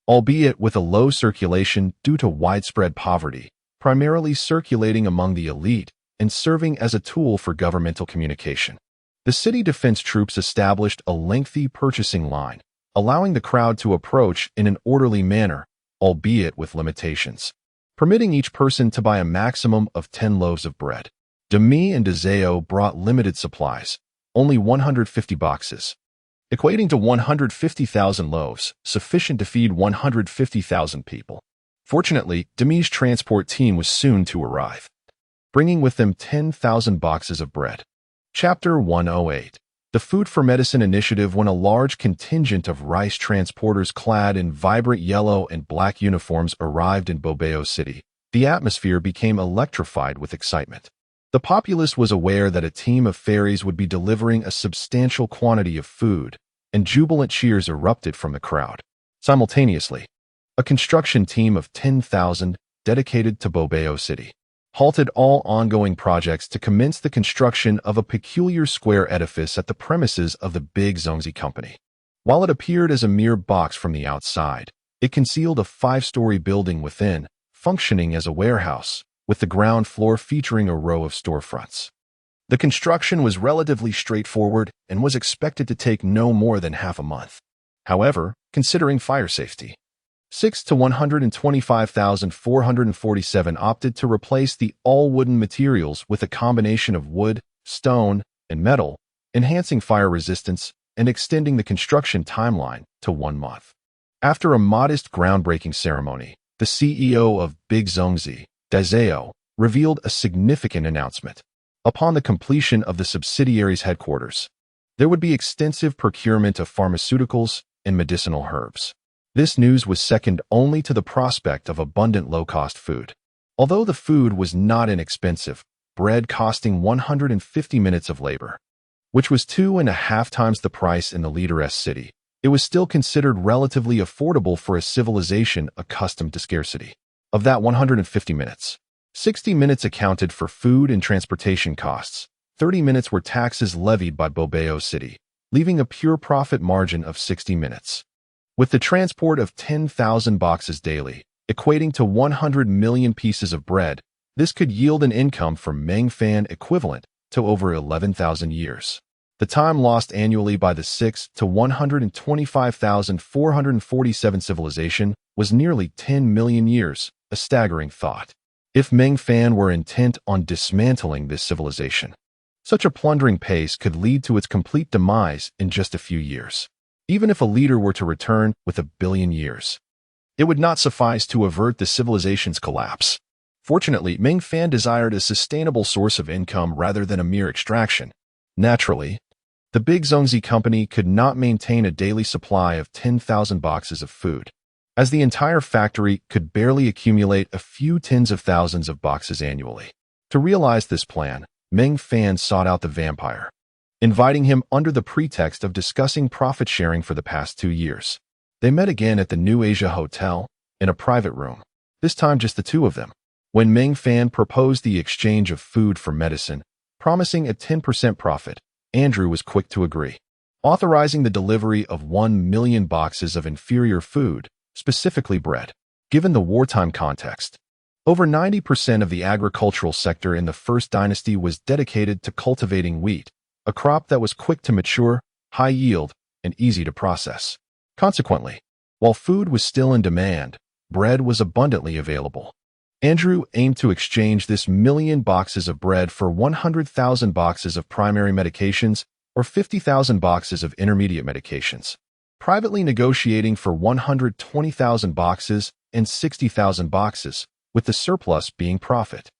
albeit with a low circulation due to widespread poverty, primarily circulating among the elite and serving as a tool for governmental communication. The city defense troops established a lengthy purchasing line, allowing the crowd to approach in an orderly manner, albeit with limitations, permitting each person to buy a maximum of 10 loaves of bread. Demi and Dezeo brought limited supplies, only 150 boxes. equating to 150,000 loaves, sufficient to feed 150,000 people. Fortunately, Demi's transport team was soon to arrive, bringing with them 10,000 boxes of bread. Chapter 108. The Food for Medicine Initiative. When a large contingent of rice transporters clad in vibrant yellow and black uniforms arrived in Bobeo City, the atmosphere became electrified with excitement. The populace was aware that a team of fairies would be delivering a substantial quantity of food, and jubilant cheers erupted from the crowd. Simultaneously, a construction team of 10,000, dedicated to Bobeo City, halted all ongoing projects to commence the construction of a peculiar square edifice at the premises of the Big Zongzi Company. While it appeared as a mere box from the outside, it concealed a 5-story building within, functioning as a warehouse, with the ground floor featuring a row of storefronts. The construction was relatively straightforward and was expected to take no more than half a month. However, considering fire safety, 6 to 125,447 opted to replace the all-wooden materials with a combination of wood, stone, and metal, enhancing fire resistance and extending the construction timeline to 1 month. After a modest groundbreaking ceremony, the CEO of Big Zongzi, Dazeo, revealed a significant announcement. Upon the completion of the subsidiary's headquarters, there would be extensive procurement of pharmaceuticals and medicinal herbs. This news was second only to the prospect of abundant low-cost food. Although the food was not inexpensive, bread costing 150 minutes of labor, which was 2.5 times the price in the leader-S city, it was still considered relatively affordable for a civilization accustomed to scarcity. Of that 150 minutes, 60 minutes accounted for food and transportation costs, 30 minutes were taxes levied by Bobeo City, leaving a pure profit margin of 60 minutes. With the transport of 10,000 boxes daily, equating to 100 million pieces of bread, this could yield an income for Meng Fan equivalent to over 11,000 years. The time lost annually by the 6 to 125,447 civilization was nearly 10 million years, a staggering thought. If Meng Fan were intent on dismantling this civilization, such a plundering pace could lead to its complete demise in just a few years. Even if a leader were to return with 1 billion years, it would not suffice to avert the civilization's collapse. Fortunately, Meng Fan desired a sustainable source of income rather than a mere extraction. Naturally, the Big Zongzi Company could not maintain a daily supply of 10,000 boxes of food, as the entire factory could barely accumulate a few tens of thousands of boxes annually. To realize this plan, Meng Fan sought out the vampire, inviting him under the pretext of discussing profit sharing for the past 2 years. They met again at the New Asia Hotel, in a private room, this time just the two of them. When Meng Fan proposed the exchange of food for medicine, promising a 10% profit, Andrew was quick to agree, authorizing the delivery of 1 million boxes of inferior food, specifically bread. Given the wartime context, over 90% of the agricultural sector in the First Dynasty was dedicated to cultivating wheat, a crop that was quick to mature, high yield, and easy to process. Consequently, while food was still in demand, bread was abundantly available. Andrew aimed to exchange this 1 million boxes of bread for 100,000 boxes of primary medications or 50,000 boxes of intermediate medications, privately negotiating for 120,000 boxes and 60,000 boxes, with the surplus being profit.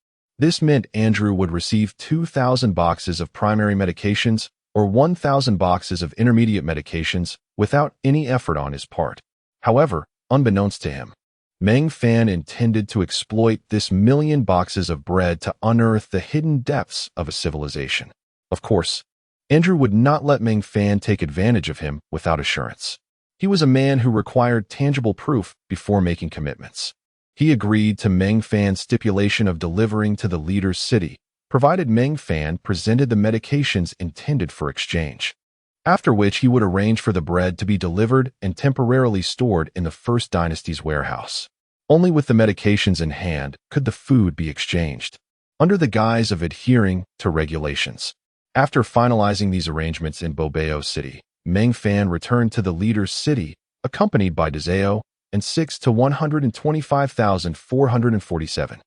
This meant Andrew would receive 2,000 boxes of primary medications or 1,000 boxes of intermediate medications without any effort on his part. However, unbeknownst to him, Meng Fan intended to exploit this 1 million boxes of bread to unearth the hidden depths of a civilization. Of course, Andrew would not let Meng Fan take advantage of him without assurance. He was a man who required tangible proof before making commitments. He agreed to Meng Fan's stipulation of delivering to the leader's city, provided Meng Fan presented the medications intended for exchange, after which he would arrange for the bread to be delivered and temporarily stored in the First Dynasty's warehouse. Only with the medications in hand could the food be exchanged, under the guise of adhering to regulations. After finalizing these arrangements in Bobeo City, Meng Fan returned to the leader's city, accompanied by Dazeo and 6 to 125,447,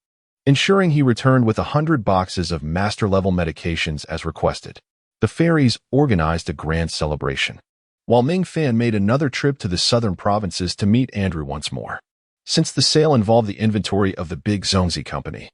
ensuring he returned with 100 boxes of master-level medications as requested. The fairies organized a grand celebration. while Meng Fan made another trip to the southern provinces to meet Andrew once more. Since the sale involved the inventory of the big Zhongzi company,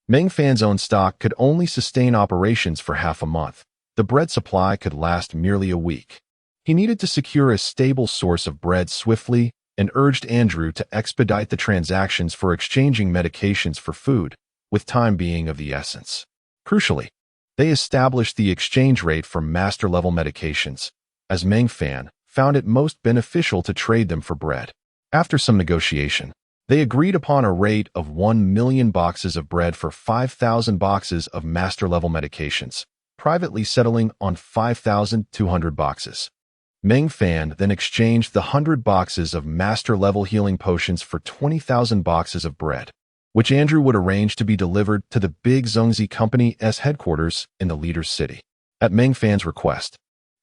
Meng Fan's own stock could only sustain operations for half a month. The bread supply could last merely a week. He needed to secure a stable source of bread swiftly and urged Andrew to expedite the transactions for exchanging medications for food, with time being of the essence. Crucially, they established the exchange rate for master-level medications, as Meng Fan found it most beneficial to trade them for bread. After some negotiation, they agreed upon a rate of 1 million boxes of bread for 5,000 boxes of master-level medications, privately settling on 5,200 boxes. Meng Fan then exchanged the 100 boxes of master-level healing potions for 20,000 boxes of bread, which Andrew would arrange to be delivered to the big Zhongzi Company's headquarters in the leader's city. At Meng Fan's request,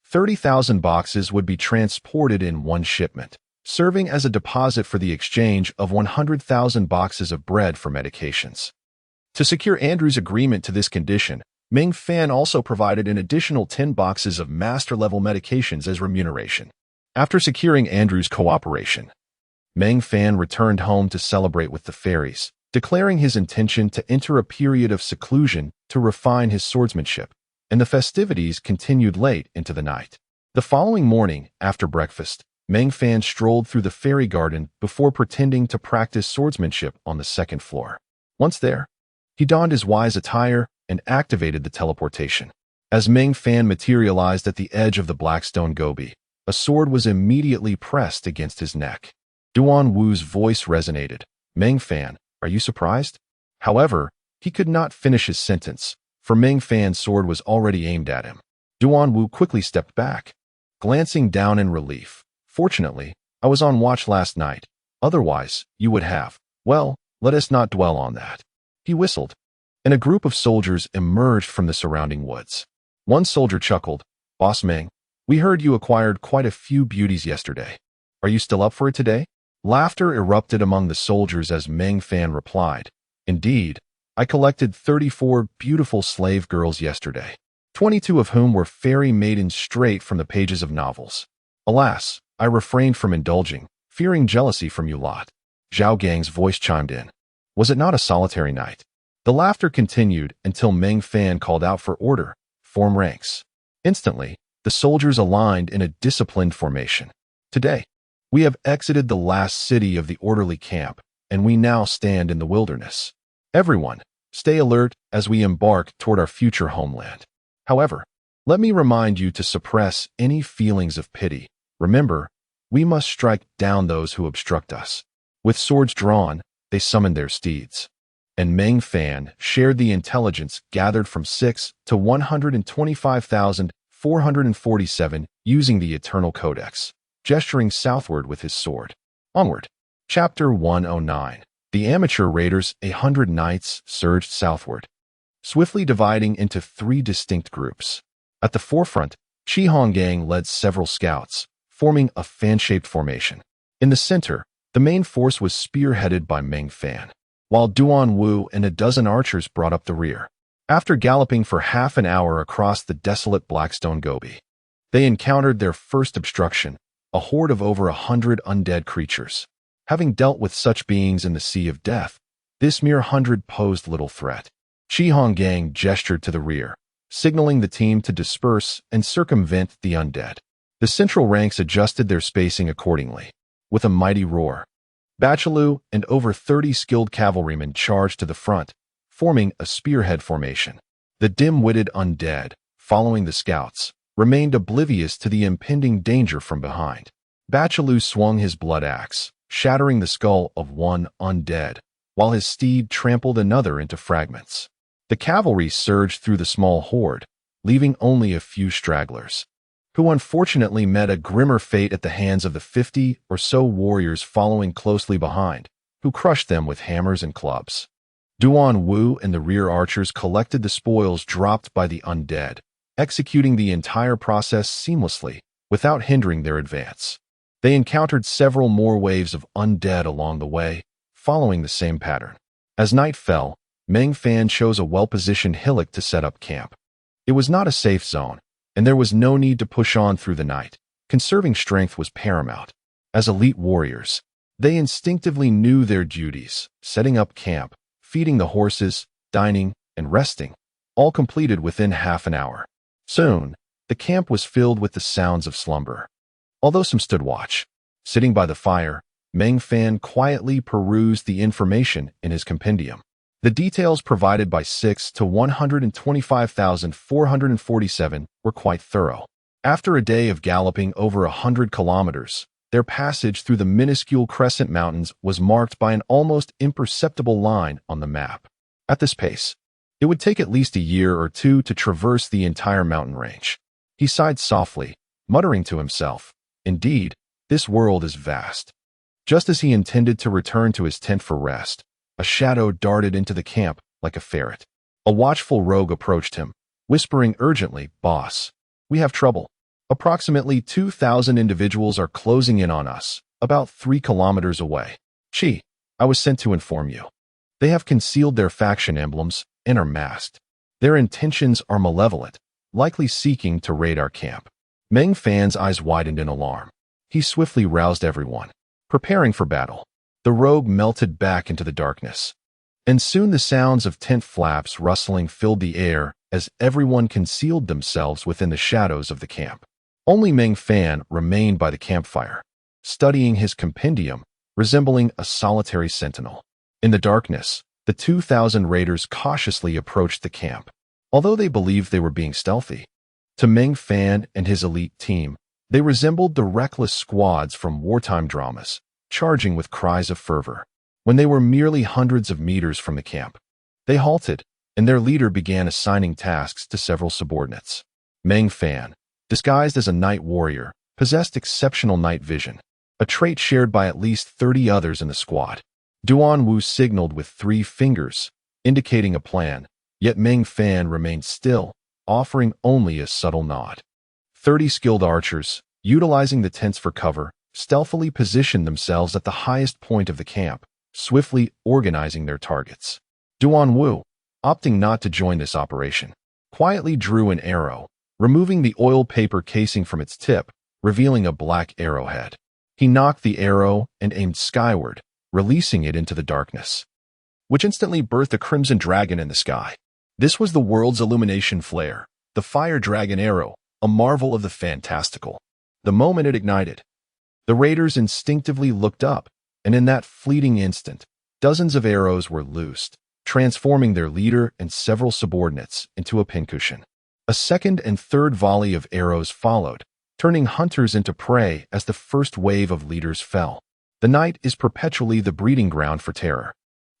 30,000 boxes would be transported in one shipment, serving as a deposit for the exchange of 100,000 boxes of bread for medications. To secure Andrew's agreement to this condition, Meng Fan also provided an additional 10 boxes of master-level medications as remuneration. After securing Andrew's cooperation, Meng Fan returned home to celebrate with the fairies, declaring his intention to enter a period of seclusion to refine his swordsmanship, and the festivities continued late into the night. The following morning, after breakfast, Meng Fan strolled through the fairy garden before pretending to practice swordsmanship on the second floor. Once there, he donned his wise attire and activated the teleportation. As Meng Fan materialized at the edge of the Blackstone Gobi, a sword was immediately pressed against his neck. Duan Wu's voice resonated. "Meng Fan, are you surprised?" However, he could not finish his sentence, for Meng Fan's sword was already aimed at him. Duan Wu quickly stepped back, glancing down in relief. "Fortunately, I was on watch last night. Otherwise, you would have. Well, let us not dwell on that." He whistled, and a group of soldiers emerged from the surrounding woods. One soldier chuckled. "Boss Meng, we heard you acquired quite a few beauties yesterday. Are you still up for it today?" Laughter erupted among the soldiers as Meng Fan replied, "Indeed, I collected 34 beautiful slave girls yesterday, 22 of whom were fairy maidens straight from the pages of novels. Alas, I refrained from indulging, fearing jealousy from you lot." Zhao Gang's voice chimed in. "Was it not a solitary night?" The laughter continued until Meng Fan called out for order. "Form ranks." Instantly, the soldiers aligned in a disciplined formation. "Today, we have exited the last city of the orderly camp, and we now stand in the wilderness. Everyone, stay alert as we embark toward our future homeland. However, let me remind you to suppress any feelings of pity. Remember, we must strike down those who obstruct us." With swords drawn, they summoned their steeds, and Meng Fan shared the intelligence gathered from 6 to 125,447 using the Eternal Codex, gesturing southward with his sword. Onward. Chapter 109. The amateur raiders, 100 knights, surged southward, swiftly dividing into 3 distinct groups. At the forefront, Shi Honggang led several scouts, forming a fan-shaped formation. In the center, the main force was spearheaded by Meng Fan, while Duan Wu and a dozen archers brought up the rear. After galloping for half an hour across the desolate Blackstone Gobi, they encountered their first obstruction, a horde of over 100 undead creatures. Having dealt with such beings in the Sea of Death, this mere 100 posed little threat. Shi Honggang gestured to the rear, signaling the team to disperse and circumvent the undead. The central ranks adjusted their spacing accordingly. With a mighty roar, Bachelu and over 30 skilled cavalrymen charged to the front, forming a spearhead formation. The dim-witted undead, following the scouts, remained oblivious to the impending danger from behind. Bachelu swung his blood axe, shattering the skull of one undead, while his steed trampled another into fragments. The cavalry surged through the small horde, leaving only a few stragglers, who unfortunately met a grimmer fate at the hands of the 50 or so warriors following closely behind, who crushed them with hammers and clubs. Duan Wu and the rear archers collected the spoils dropped by the undead, executing the entire process seamlessly, without hindering their advance. They encountered several more waves of undead along the way, following the same pattern. As night fell, Meng Fan chose a well-positioned hillock to set up camp. It was not a safe zone, and there was no need to push on through the night. Conserving strength was paramount. As elite warriors, they instinctively knew their duties, setting up camp, feeding the horses, dining, and resting, all completed within half an hour. Soon, the camp was filled with the sounds of slumber. Although some stood watch, sitting by the fire, Meng Fan quietly perused the information in his compendium. The details provided by 6 to 125,447 were quite thorough. After a day of galloping over 100 kilometers, their passage through the minuscule Crescent Mountains was marked by an almost imperceptible line on the map. At this pace, it would take at least a year or two to traverse the entire mountain range. He sighed softly, muttering to himself, "Indeed, this world is vast." Just as he intended to return to his tent for rest, a shadow darted into the camp like a ferret. A watchful rogue approached him, whispering urgently, "Boss, we have trouble. Approximately 2,000 individuals are closing in on us, about 3 kilometers away. Chi, I was sent to inform you. They have concealed their faction emblems and are masked. Their intentions are malevolent, likely seeking to raid our camp." Meng Fan's eyes widened in alarm. He swiftly roused everyone, preparing for battle. The rogue melted back into the darkness, and soon the sounds of tent flaps rustling filled the air as everyone concealed themselves within the shadows of the camp. Only Meng Fan remained by the campfire, studying his compendium, resembling a solitary sentinel. In the darkness, the 2,000 raiders cautiously approached the camp, although they believed they were being stealthy. To Meng Fan and his elite team, they resembled the reckless squads from wartime dramas, charging with cries of fervor. When they were merely hundreds of meters from the camp, they halted, and their leader began assigning tasks to several subordinates. Meng Fan, disguised as a night warrior, possessed exceptional night vision, a trait shared by at least 30 others in the squad. Duan Wu signaled with 3 fingers, indicating a plan, yet Meng Fan remained still, offering only a subtle nod. 30 skilled archers, utilizing the tents for cover, stealthily positioned themselves at the highest point of the camp, swiftly organizing their targets. Duan Wu, opting not to join this operation, quietly drew an arrow, removing the oil paper casing from its tip, revealing a black arrowhead. He knocked the arrow and aimed skyward, releasing it into the darkness, which instantly birthed a crimson dragon in the sky. This was the world's illumination flare, the fire dragon arrow, a marvel of the fantastical. The moment it ignited, the raiders instinctively looked up, and in that fleeting instant, dozens of arrows were loosed, transforming their leader and several subordinates into a pincushion. A second and third volley of arrows followed, turning hunters into prey as the first wave of leaders fell. The night is perpetually the breeding ground for terror.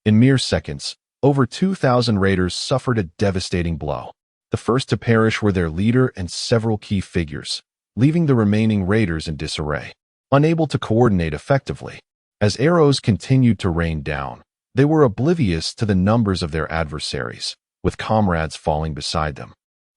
In mere seconds, over 2,000 raiders suffered a devastating blow. The first to perish were their leader and several key figures, leaving the remaining raiders in disarray, unable to coordinate effectively. As arrows continued to rain down, they were oblivious to the numbers of their adversaries, with comrades falling beside them,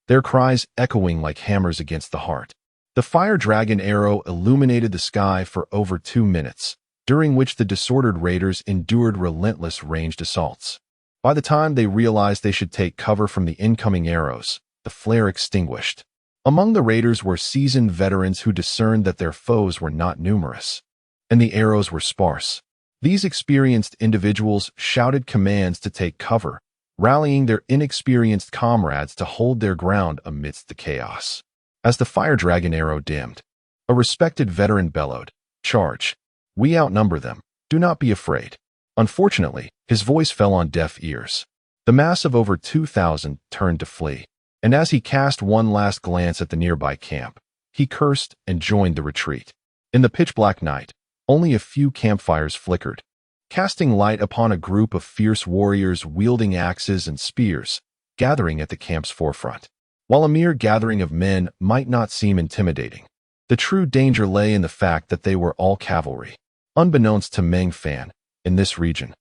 their cries echoing like hammers against the heart. The fire dragon arrow illuminated the sky for over 2 minutes, during which the disordered raiders endured relentless ranged assaults. By the time they realized they should take cover from the incoming arrows, the flare extinguished. Among the raiders were seasoned veterans who discerned that their foes were not numerous, and the arrows were sparse. These experienced individuals shouted commands to take cover, rallying their inexperienced comrades to hold their ground amidst the chaos. As the fire dragon arrow dimmed, a respected veteran bellowed, "Charge! We outnumber them. Do not be afraid." Unfortunately, his voice fell on deaf ears. The mass of over 2,000 turned to flee, and as he cast one last glance at the nearby camp, he cursed and joined the retreat. In the pitch-black night, only a few campfires flickered, casting light upon a group of fierce warriors wielding axes and spears, gathering at the camp's forefront. While a mere gathering of men might not seem intimidating, the true danger lay in the fact that they were all cavalry. Unbeknownst to Meng Fan, in this region,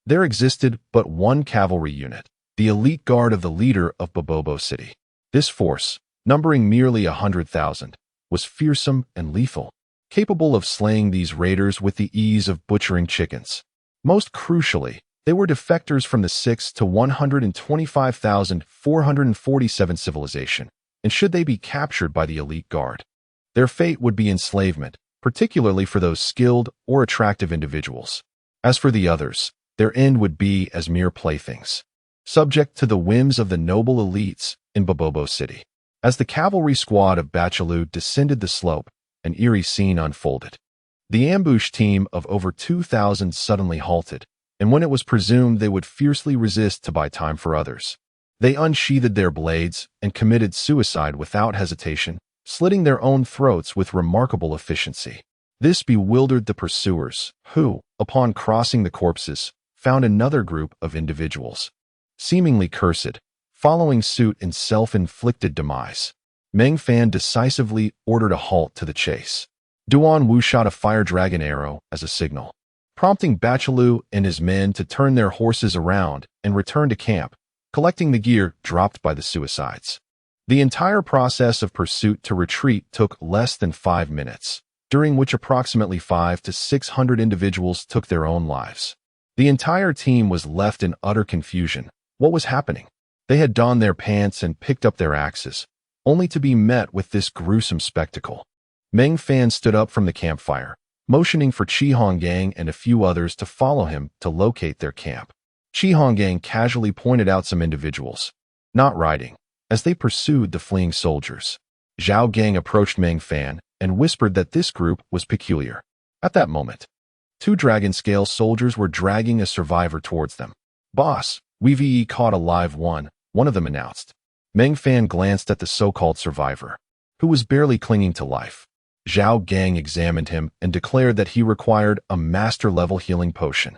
there existed but one cavalry unit, the elite guard of the leader of Bobobo City. This force, numbering merely 100,000, was fearsome and lethal, capable of slaying these raiders with the ease of butchering chickens. Most crucially, they were defectors from the 6 to 125,447 civilization, and should they be captured by the elite guard, Their fate would be enslavement, particularly for those skilled or attractive individuals. As for the others, their end would be as mere playthings, subject to the whims of the noble elites in Bobobo City. As the cavalry squad of Bachalu descended the slope, an eerie scene unfolded. The ambush team of over 2,000 suddenly halted, and when it was presumed they would fiercely resist to buy time for others, they unsheathed their blades and committed suicide without hesitation, slitting their own throats with remarkable efficiency. This bewildered the pursuers, who, upon crossing the corpses, found another group of individuals, seemingly cursed, following suit in self-inflicted demise. Meng Fan decisively ordered a halt to the chase. Duan Wu shot a fire dragon arrow as a signal, prompting Bachalu and his men to turn their horses around and return to camp, collecting the gear dropped by the suicides. The entire process of pursuit to retreat took less than 5 minutes, during which approximately 500 to 600 individuals took their own lives. The entire team was left in utter confusion. What was happening? They had donned their pants and picked up their axes, only to be met with this gruesome spectacle. Meng Fan stood up from the campfire, motioning for Chi Honggang and a few others to follow him to locate their camp. Chi Honggang casually pointed out some individuals, not riding, as they pursued the fleeing soldiers. Zhao Gang approached Meng Fan and whispered that this group was peculiar. At that moment, 2 dragon-scale soldiers were dragging a survivor towards them. "Boss, we've caught a live one," one of them announced. Meng Fan glanced at the so-called survivor, who was barely clinging to life. Zhao Gang examined him and declared that he required a master-level healing potion.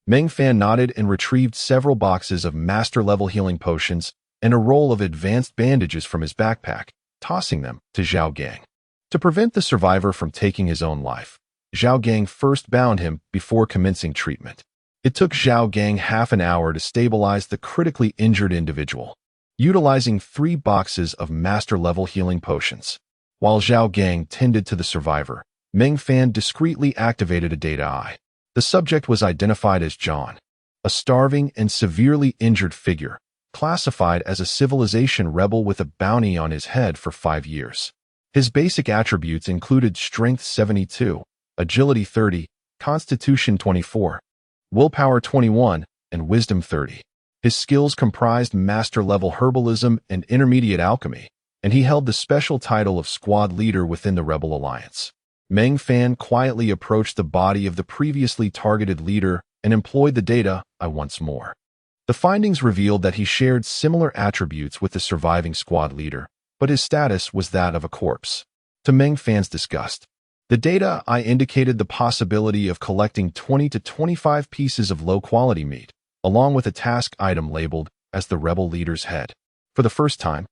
Meng Fan nodded and retrieved several boxes of master-level healing potions and a roll of advanced bandages from his backpack, tossing them to Zhao Gang. To prevent the survivor from taking his own life, Zhao Gang first bound him before commencing treatment. It took Zhao Gang half an hour to stabilize the critically injured individual, utilizing 3 boxes of master-level healing potions. While Zhao Gang tended to the survivor, Meng Fan discreetly activated a data eye. The subject was identified as John, a starving and severely injured figure, classified as a civilization rebel with a bounty on his head for 5 years. His basic attributes included Strength 72, Agility 30, Constitution 24, Willpower 21, and Wisdom 30. His skills comprised master-level herbalism and intermediate alchemy, and he held the special title of Squad Leader within the Rebel Alliance. Meng Fan quietly approached the body of the previously targeted leader and employed the data eye once more. The findings revealed that he shared similar attributes with the surviving squad leader, but his status was that of a corpse. To Meng Fan's disgust, the data eye indicated the possibility of collecting 20 to 25 pieces of low-quality meat, along with a task item labeled as the rebel leader's head. For the first time,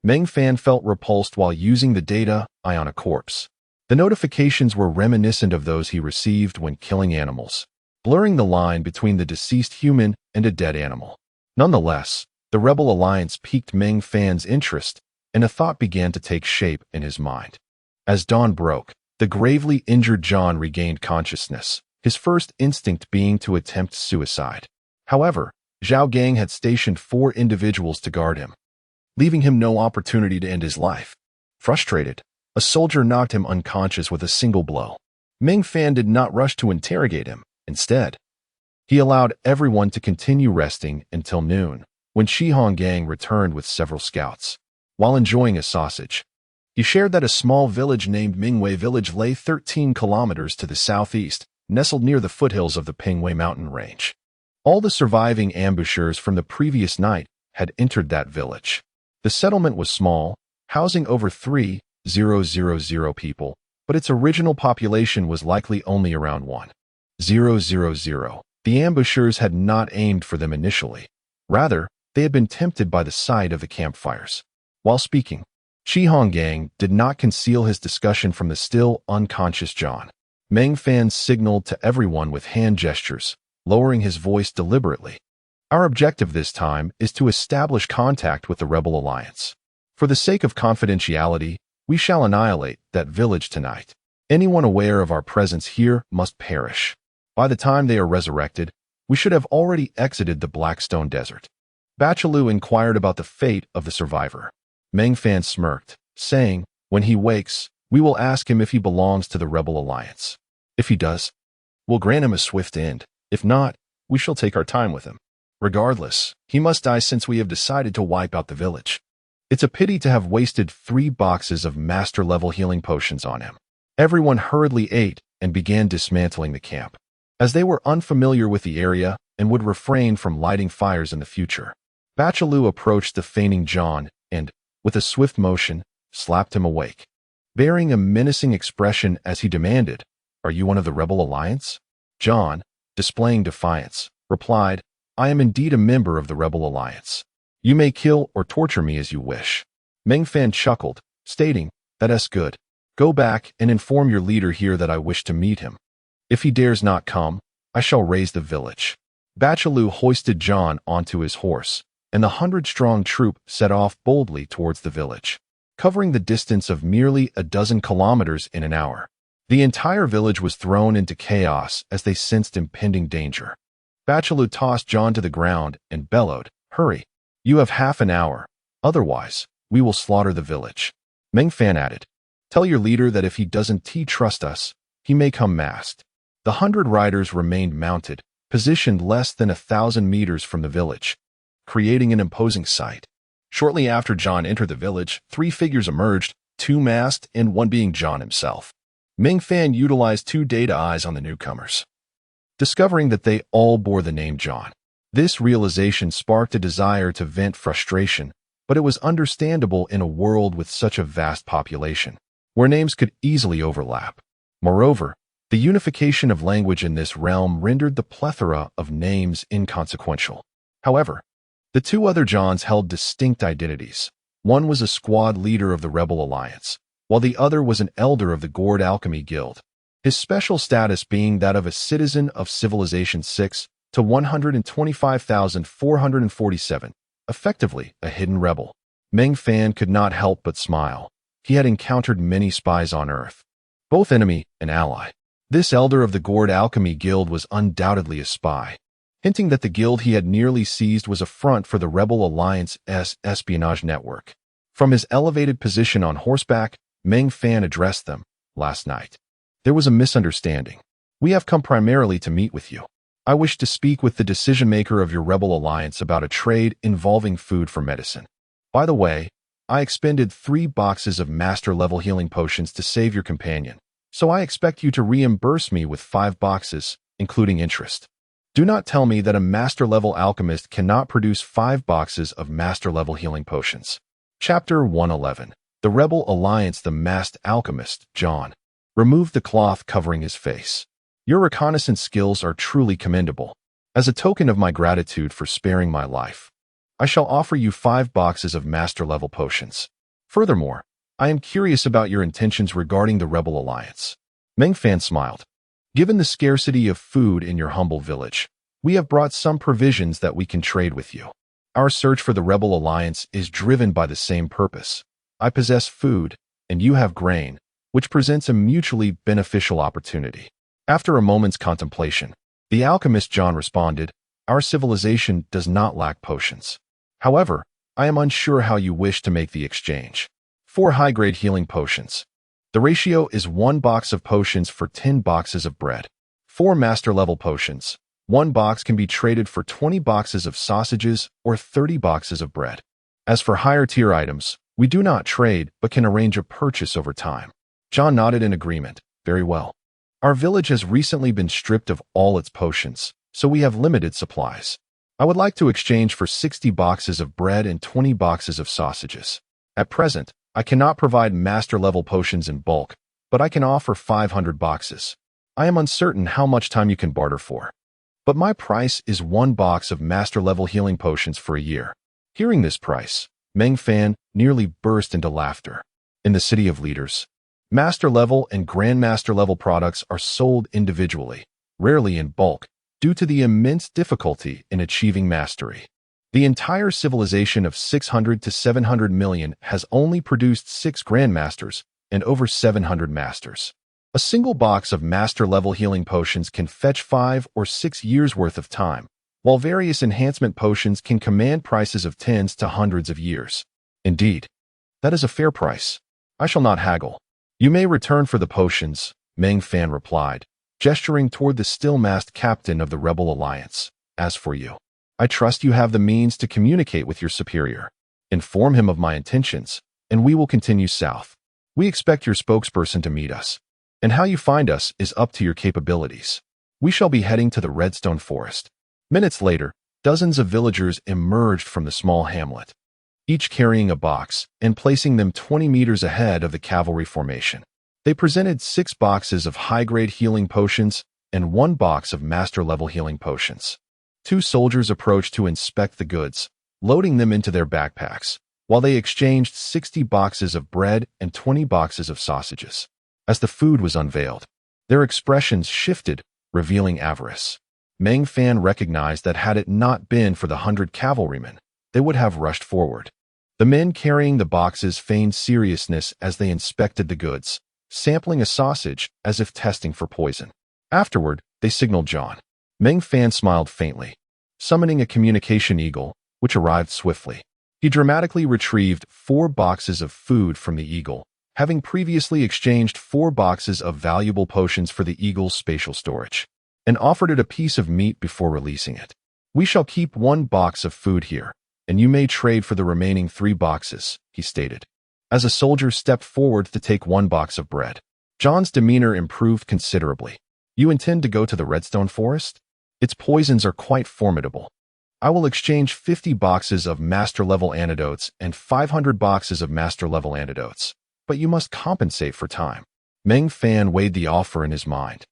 Meng Fan felt repulsed while using the data eye on a corpse. The notifications were reminiscent of those he received when killing animals, blurring the line between the deceased human and a dead animal. Nonetheless, the Rebel Alliance piqued Meng Fan's interest, and a thought began to take shape in his mind. As dawn broke, the gravely injured John regained consciousness, his first instinct being to attempt suicide. However, Zhao Gang had stationed 4 individuals to guard him, leaving him no opportunity to end his life. Frustrated, a soldier knocked him unconscious with a single blow. Meng Fan did not rush to interrogate him. Instead, he allowed everyone to continue resting until noon, when Chi Honggang returned with several scouts. While enjoying a sausage, he shared that a small village named Mingwei Village lay 13 kilometers to the southeast, nestled near the foothills of the Pingwei mountain range. All the surviving ambushers from the previous night had entered that village. The settlement was small, housing over 3,000 people, but its original population was likely only around 1,000. The ambushers had not aimed for them initially. Rather, they had been tempted by the sight of the campfires. While speaking, Chi Honggang did not conceal his discussion from the still unconscious John. Meng Fan signaled to everyone with hand gestures, lowering his voice deliberately. Our objective this time is to establish contact with the Rebel Alliance. For the sake of confidentiality, we shall annihilate that village tonight. Anyone aware of our presence here must perish. By the time they are resurrected, we should have already exited the Blackstone Desert. Bachalu inquired about the fate of the survivor. Meng Fan smirked, saying, "When he wakes, We will ask him if he belongs to the Rebel Alliance. If he does, we'll grant him a swift end. If not, we shall take our time with him. Regardless, he must die since we have decided to wipe out the village. It's a pity to have wasted 3 boxes of master-level healing potions on him. Everyone hurriedly ate and began dismantling the camp, as they were unfamiliar with the area and would refrain from lighting fires in the future. Bachelou approached the fainting John and, with a swift motion, slapped him awake, bearing a menacing expression as he demanded, "Are you one of the Rebel Alliance?" John, displaying defiance, replied, "I am indeed a member of the Rebel Alliance. You may kill or torture me as you wish." Meng Fan chuckled, stating, "That's good. Go back and inform your leader here that I wish to meet him. If he dares not come, I shall raise the village." Bachelou hoisted John onto his horse, and the 100-strong troop set off boldly towards the village, covering the distance of merely a dozen kilometers in an hour. The entire village was thrown into chaos as they sensed impending danger. Bachelou tossed John to the ground and bellowed, "Hurry! You have half an hour. Otherwise, we will slaughter the village." Meng Fan added, "Tell your leader that if he doesn't trust us, he may come masked." The 100 riders remained mounted, positioned less than 1,000 meters from the village, creating an imposing sight. Shortly after John entered the village, 3 figures emerged, 2 masked and 1 being John himself. Meng Fan utilized 2 data eyes on the newcomers, discovering that they all bore the name John. This realization sparked a desire to vent frustration, but it was understandable in a world with such a vast population, where names could easily overlap. Moreover, the unification of language in this realm rendered the plethora of names inconsequential. However, the 2 other Johns held distinct identities. One was a squad leader of the Rebel Alliance, while the other was an elder of the Gourd Alchemy Guild, his special status being that of a citizen of Civilization 6 to 125,447, effectively a hidden rebel. Meng Fan could not help but smile. He had encountered many spies on Earth, both enemy and ally. This elder of the Gourd Alchemy Guild was undoubtedly a spy, hinting that the guild he had nearly seized was a front for the Rebel Alliance's espionage network. From his elevated position on horseback, Meng Fan addressed them. "Last night, there was a misunderstanding. We have come primarily to meet with you. I wish to speak with the decision-maker of your Rebel Alliance about a trade involving food for medicine. By the way, I expended 3 boxes of master-level healing potions to save your companion, so I expect you to reimburse me with 5 boxes, including interest. Do not tell me that a master-level alchemist cannot produce 5 boxes of master-level healing potions." Chapter 111. The Rebel Alliance. The masked alchemist, John, removed the cloth covering his face. "Your reconnaissance skills are truly commendable. As a token of my gratitude for sparing my life, I shall offer you 5 boxes of master-level potions. Furthermore, I am curious about your intentions regarding the Rebel Alliance." Meng Fan smiled. "Given the scarcity of food in your humble village, we have brought some provisions that we can trade with you. Our search for the Rebel Alliance is driven by the same purpose. I possess food, and you have grain, which presents a mutually beneficial opportunity." After a moment's contemplation, the alchemist John responded, "Our civilization does not lack potions. However, I am unsure how you wish to make the exchange. 4 high-grade healing potions. The ratio is 1 box of potions for 10 boxes of bread. 4 master-level potions. 1 box can be traded for 20 boxes of sausages or 30 boxes of bread. As for higher-tier items, we do not trade but can arrange a purchase over time." John nodded in agreement. "Very well. Our village has recently been stripped of all its potions, so we have limited supplies. I would like to exchange for 60 boxes of bread and 20 boxes of sausages. At present, I cannot provide master-level potions in bulk, but I can offer 500 boxes. I am uncertain how much time you can barter for, but my price is 1 box of master-level healing potions for a year." Hearing this price, Meng Fan nearly burst into laughter. In the City of Leaders, master-level and grandmaster-level products are sold individually, rarely in bulk, due to the immense difficulty in achieving mastery. The entire civilization of 600 to 700 million has only produced 6 grandmasters and over 700 masters. A single box of master-level healing potions can fetch 5 or 6 years' worth of time, while various enhancement potions can command prices of tens to hundreds of years. Indeed, that is a fair price. I shall not haggle. You may return for the potions, Meng Fan replied, gesturing toward the still-masked captain of the Rebel Alliance. As for you, I trust you have the means to communicate with your superior. Inform him of my intentions, and we will continue south. We expect your spokesperson to meet us, and how you find us is up to your capabilities. We shall be heading to the Redstone Forest. Minutes later, dozens of villagers emerged from the small hamlet, each carrying a box and placing them 20 meters ahead of the cavalry formation. They presented 6 boxes of high-grade healing potions and 1 box of master-level healing potions. 2 soldiers approached to inspect the goods, loading them into their backpacks, while they exchanged 60 boxes of bread and 20 boxes of sausages. As the food was unveiled, their expressions shifted, revealing avarice. Meng Fan recognized that had it not been for the 100 cavalrymen, they would have rushed forward. The men carrying the boxes feigned seriousness as they inspected the goods, sampling a sausage as if testing for poison. Afterward, they signaled John. Meng Fan smiled faintly, summoning a communication eagle, which arrived swiftly. He dramatically retrieved 4 boxes of food from the eagle, having previously exchanged 4 boxes of valuable potions for the eagle's spatial storage, and offered it a piece of meat before releasing it. We shall keep 1 box of food here, and you may trade for the remaining 3 boxes, he stated. As a soldier stepped forward to take 1 box of bread, John's demeanor improved considerably. You intend to go to the Redstone Forest? Its poisons are quite formidable. I will exchange 50 boxes of master-level antidotes and 500 boxes of master-level antidotes, but you must compensate for time. Meng Fan weighed the offer in his mind,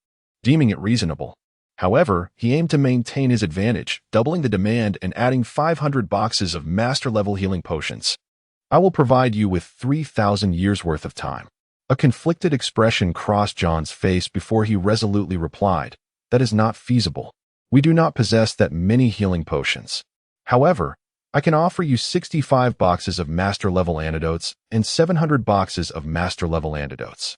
deeming it reasonable. However, he aimed to maintain his advantage, doubling the demand and adding 500 boxes of master-level healing potions. I will provide you with 3,000 years' worth of time. A conflicted expression crossed John's face before he resolutely replied, "That is not feasible. We do not possess that many healing potions. However, I can offer you 65 boxes of master-level antidotes and 700 boxes of master-level antidotes.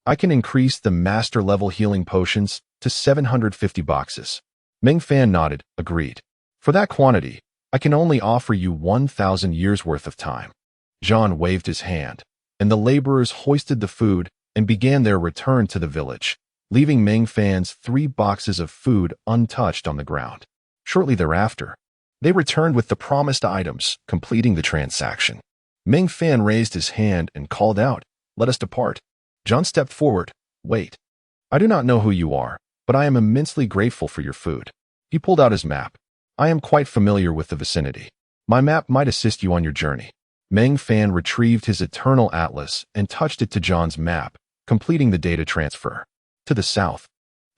I can increase the master-level healing potions to 750 boxes." Meng Fan nodded, agreed. "For that quantity, I can only offer you 1,000 years' worth of time." John waved his hand, and the laborers hoisted the food and began their return to the village, leaving Meng Fan's 3 boxes of food untouched on the ground. Shortly thereafter, they returned with the promised items, completing the transaction. Meng Fan raised his hand and called out, "Let us depart." John stepped forward. "Wait. I do not know who you are, but I am immensely grateful for your food." He pulled out his map. "I am quite familiar with the vicinity. My map might assist you on your journey." Meng Fan retrieved his Eternal Atlas and touched it to John's map, completing the data transfer. To the south,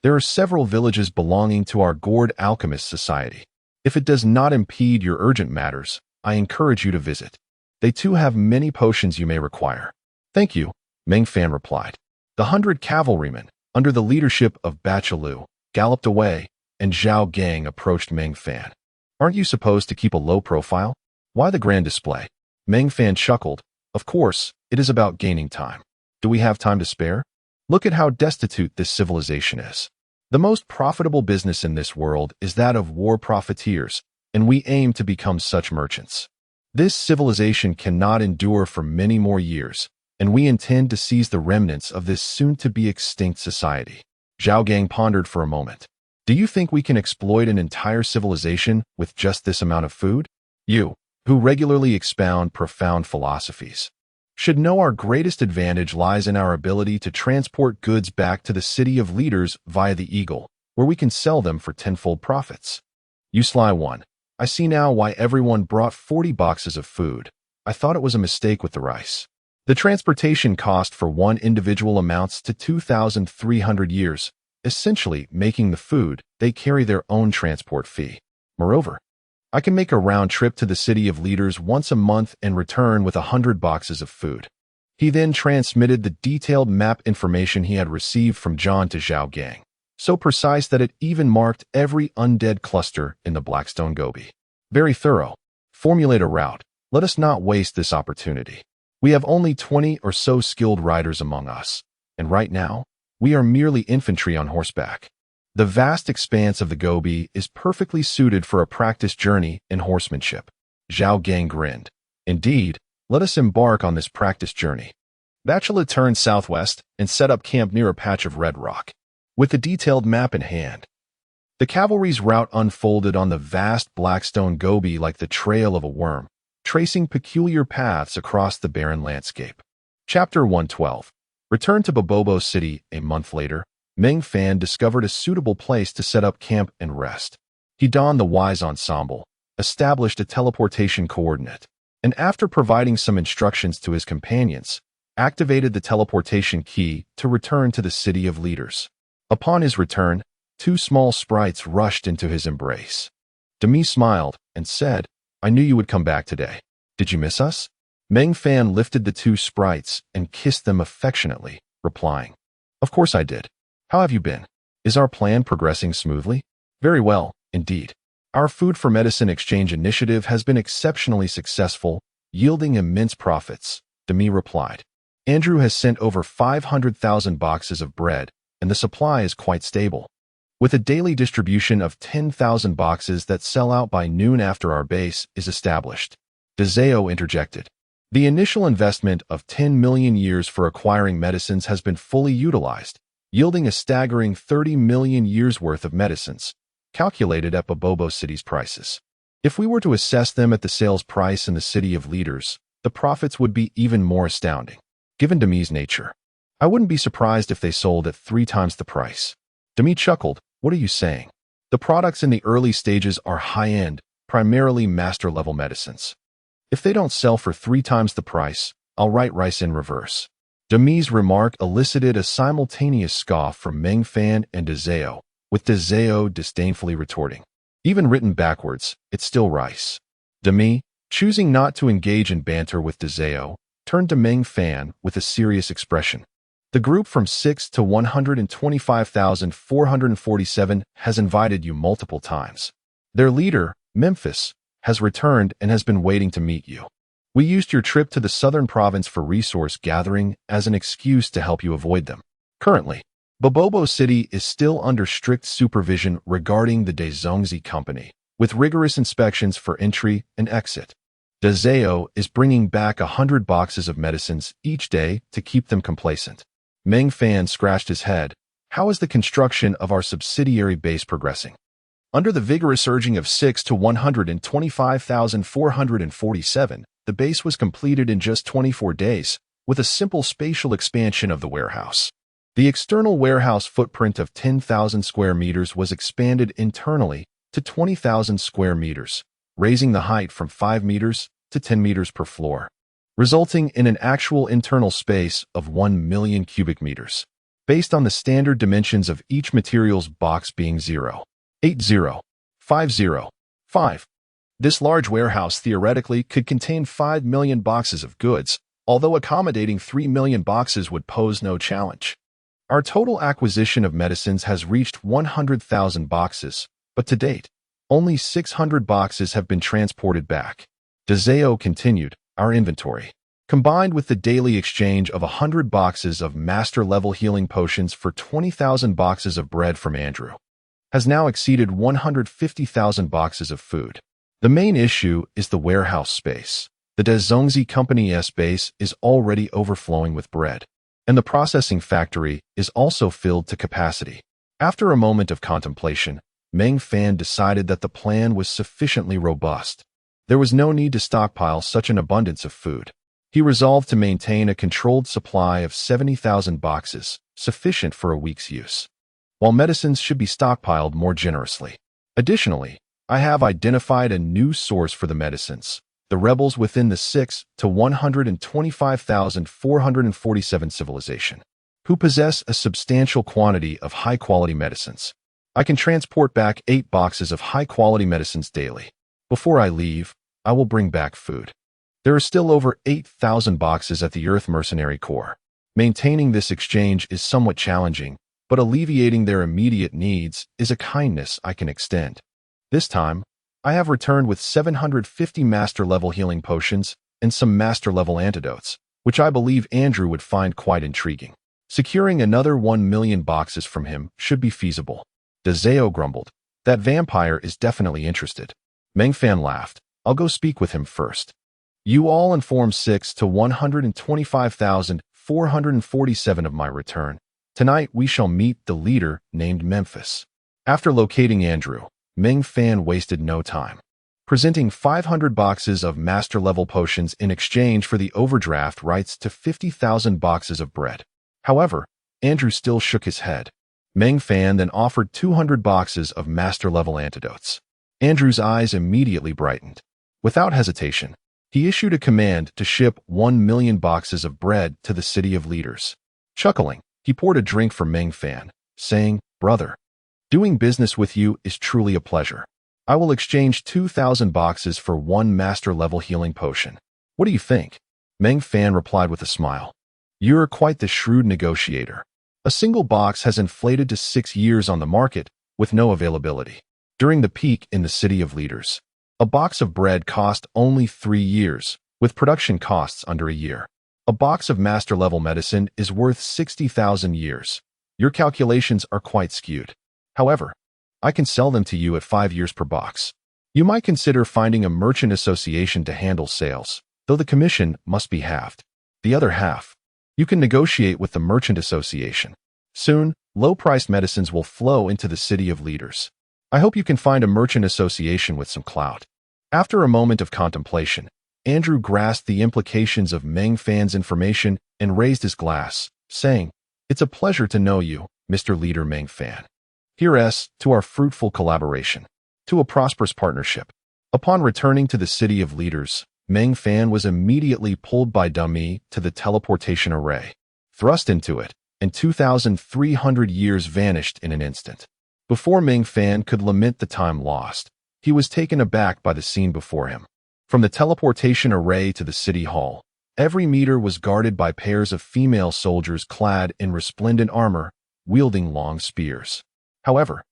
there are several villages belonging to our Gourd Alchemist Society. If it does not impede your urgent matters, I encourage you to visit. They too have many potions you may require. "Thank you," Meng Fan replied. The 100 cavalrymen, under the leadership of Bachalu, galloped away, and Zhao Gang approached Meng Fan. "Aren't you supposed to keep a low profile? Why the grand display?" Meng Fan chuckled. "Of course, it is about gaining time. Do we have time to spare? Look at how destitute this civilization is. The most profitable business in this world is that of war profiteers, and we aim to become such merchants. This civilization cannot endure for many more years, and we intend to seize the remnants of this soon-to-be extinct society." Zhao Gang pondered for a moment. "Do you think we can exploit an entire civilization with just this amount of food? You, who regularly expound profound philosophies, should know our greatest advantage lies in our ability to transport goods back to the City of Leaders via the Eagle, where we can sell them for tenfold profits." "You sly one. I see now why everyone brought 40 boxes of food. I thought it was a mistake with the rice. The transportation cost for one individual amounts to 2,300 years, essentially making the food they carry their own transport fee. Moreover, I can make a round trip to the City of Leaders once a month and return with 100 boxes of food." He then transmitted the detailed map information he had received from John to Zhao Gang, so precise that it even marked every undead cluster in the Blackstone Gobi. "Very thorough. Formulate a route. Let us not waste this opportunity. We have only 20 or so skilled riders among us, and right now, we are merely infantry on horseback. The vast expanse of the Gobi is perfectly suited for a practice journey in horsemanship." Zhao Gang grinned. "Indeed, let us embark on this practice journey." Bachelet turned southwest and set up camp near a patch of red rock. With a detailed map in hand, the cavalry's route unfolded on the vast blackstone gobi like the trail of a worm, tracing peculiar paths across the barren landscape. Chapter 112. Returned to Bobobo City a month later, Meng Fan discovered a suitable place to set up camp and rest. He donned the wise ensemble, established a teleportation coordinate, and after providing some instructions to his companions, activated the teleportation key to return to the City of Leaders. Upon his return, two small sprites rushed into his embrace. Demi smiled and said, "I knew you would come back today. Did you miss us?" Meng Fan lifted the two sprites and kissed them affectionately, replying, "Of course I did. How have you been? Is our plan progressing smoothly?" "Very well, indeed. Our food for medicine exchange initiative has been exceptionally successful, yielding immense profits," Demi replied. "Andrew has sent over 500,000 boxes of bread, and the supply is quite stable. With a daily distribution of 10,000 boxes that sell out by noon after our base is established." Dezeo interjected. "The initial investment of 10 million years for acquiring medicines has been fully utilized, yielding a staggering 30 million years worth of medicines, calculated at Bobobo City's prices. If we were to assess them at the sales price in the City of Leaders, the profits would be even more astounding. Given Demi's nature, I wouldn't be surprised if they sold at 3 times the price." Demi chuckled. "What are you saying? The products in the early stages are high-end, primarily master-level medicines. If they don't sell for 3 times the price, I'll write rice in reverse." Demi's remark elicited a simultaneous scoff from Meng Fan and Dezeo, with Dezeo disdainfully retorting, "Even written backwards, it's still rice." Demi, choosing not to engage in banter with Dezeo, turned to Meng Fan with a serious expression. "The group from 6 to 125,447 has invited you multiple times. Their leader, Memphis, has returned and has been waiting to meet you. We used your trip to the southern province for resource gathering as an excuse to help you avoid them. Currently, Bobobo City is still under strict supervision regarding the Dezongzi Company, with rigorous inspections for entry and exit. Dezeo is bringing back 100 boxes of medicines each day to keep them complacent." Meng Fan scratched his head. "How is the construction of our subsidiary base progressing?" Under the vigorous urging of 6 to 125,447, the base was completed in just 24 days, with a simple spatial expansion of the warehouse. The external warehouse footprint of 10,000 square meters was expanded internally to 20,000 square meters, raising the height from 5 meters to 10 meters per floor, resulting in an actual internal space of 1 million cubic meters, based on the standard dimensions of each material's box being 0, 80, 50, 5. This large warehouse theoretically could contain 5 million boxes of goods, although accommodating 3 million boxes would pose no challenge. Our total acquisition of medicines has reached 100,000 boxes, but to date, only 600 boxes have been transported back. Dezeo continued, "Our inventory, combined with the daily exchange of 100 boxes of master-level healing potions for 20,000 boxes of bread from Andrew, has now exceeded 150,000 boxes of food. The main issue is the warehouse space. The Dezongzi Company's base is already overflowing with bread, and the processing factory is also filled to capacity." After a moment of contemplation, Meng Fan decided that the plan was sufficiently robust. There was no need to stockpile such an abundance of food. He resolved to maintain a controlled supply of 70,000 boxes, sufficient for a week's use, while medicines should be stockpiled more generously. Additionally, I have identified a new source for the medicines, the rebels within the 6 to 125,447 civilization, who possess a substantial quantity of high-quality medicines. I can transport back 8 boxes of high-quality medicines daily. Before I leave, I will bring back food. There are still over 8,000 boxes at the Earth Mercenary Corps. Maintaining this exchange is somewhat challenging, but alleviating their immediate needs is a kindness I can extend. This time, I have returned with 750 master-level healing potions and some master-level antidotes, which I believe Andrew would find quite intriguing. Securing another 1 million boxes from him should be feasible. Dezeo grumbled, "That vampire is definitely interested." Meng Fan laughed, "I'll go speak with him first. You all inform 6 to 125,000 447 of my return. Tonight we shall meet the leader named Memphis. After locating Andrew, Meng Fan wasted no time, presenting 500 boxes of master-level potions in exchange for the overdraft rights to 50,000 boxes of bread. However, Andrew still shook his head. Meng Fan then offered 200 boxes of master-level antidotes. Andrew's eyes immediately brightened. Without hesitation, he issued a command to ship 1 million boxes of bread to the city of leaders. Chuckling, he poured a drink for Meng Fan, saying, "Brother, doing business with you is truly a pleasure. I will exchange 2,000 boxes for 1 master-level healing potion. What do you think?" Meng Fan replied with a smile. "You're quite the shrewd negotiator. A single box has inflated to 6 years on the market with no availability. During the peak in the city of leaders, a box of bread cost only 3 years, with production costs under a year. A box of master-level medicine is worth 60,000 years. Your calculations are quite skewed. However, I can sell them to you at 5 years per box. You might consider finding a merchant association to handle sales, though the commission must be halved. The other half, you can negotiate with the merchant association. Soon, low-priced medicines will flow into the city of leaders. I hope you can find a merchant association with some clout." After a moment of contemplation, Andrew grasped the implications of Meng Fan's information and raised his glass, saying, "It's a pleasure to know you, Mr. Leader Meng Fan. Here's to our fruitful collaboration, to a prosperous partnership." Upon returning to the city of leaders, Meng Fan was immediately pulled by dummy to the teleportation array, thrust into it, and 2,300 years vanished in an instant. Before Meng Fan could lament the time lost, he was taken aback by the scene before him. From the teleportation array to the city hall, every meter was guarded by pairs of female soldiers clad in resplendent armor, wielding long spears. However,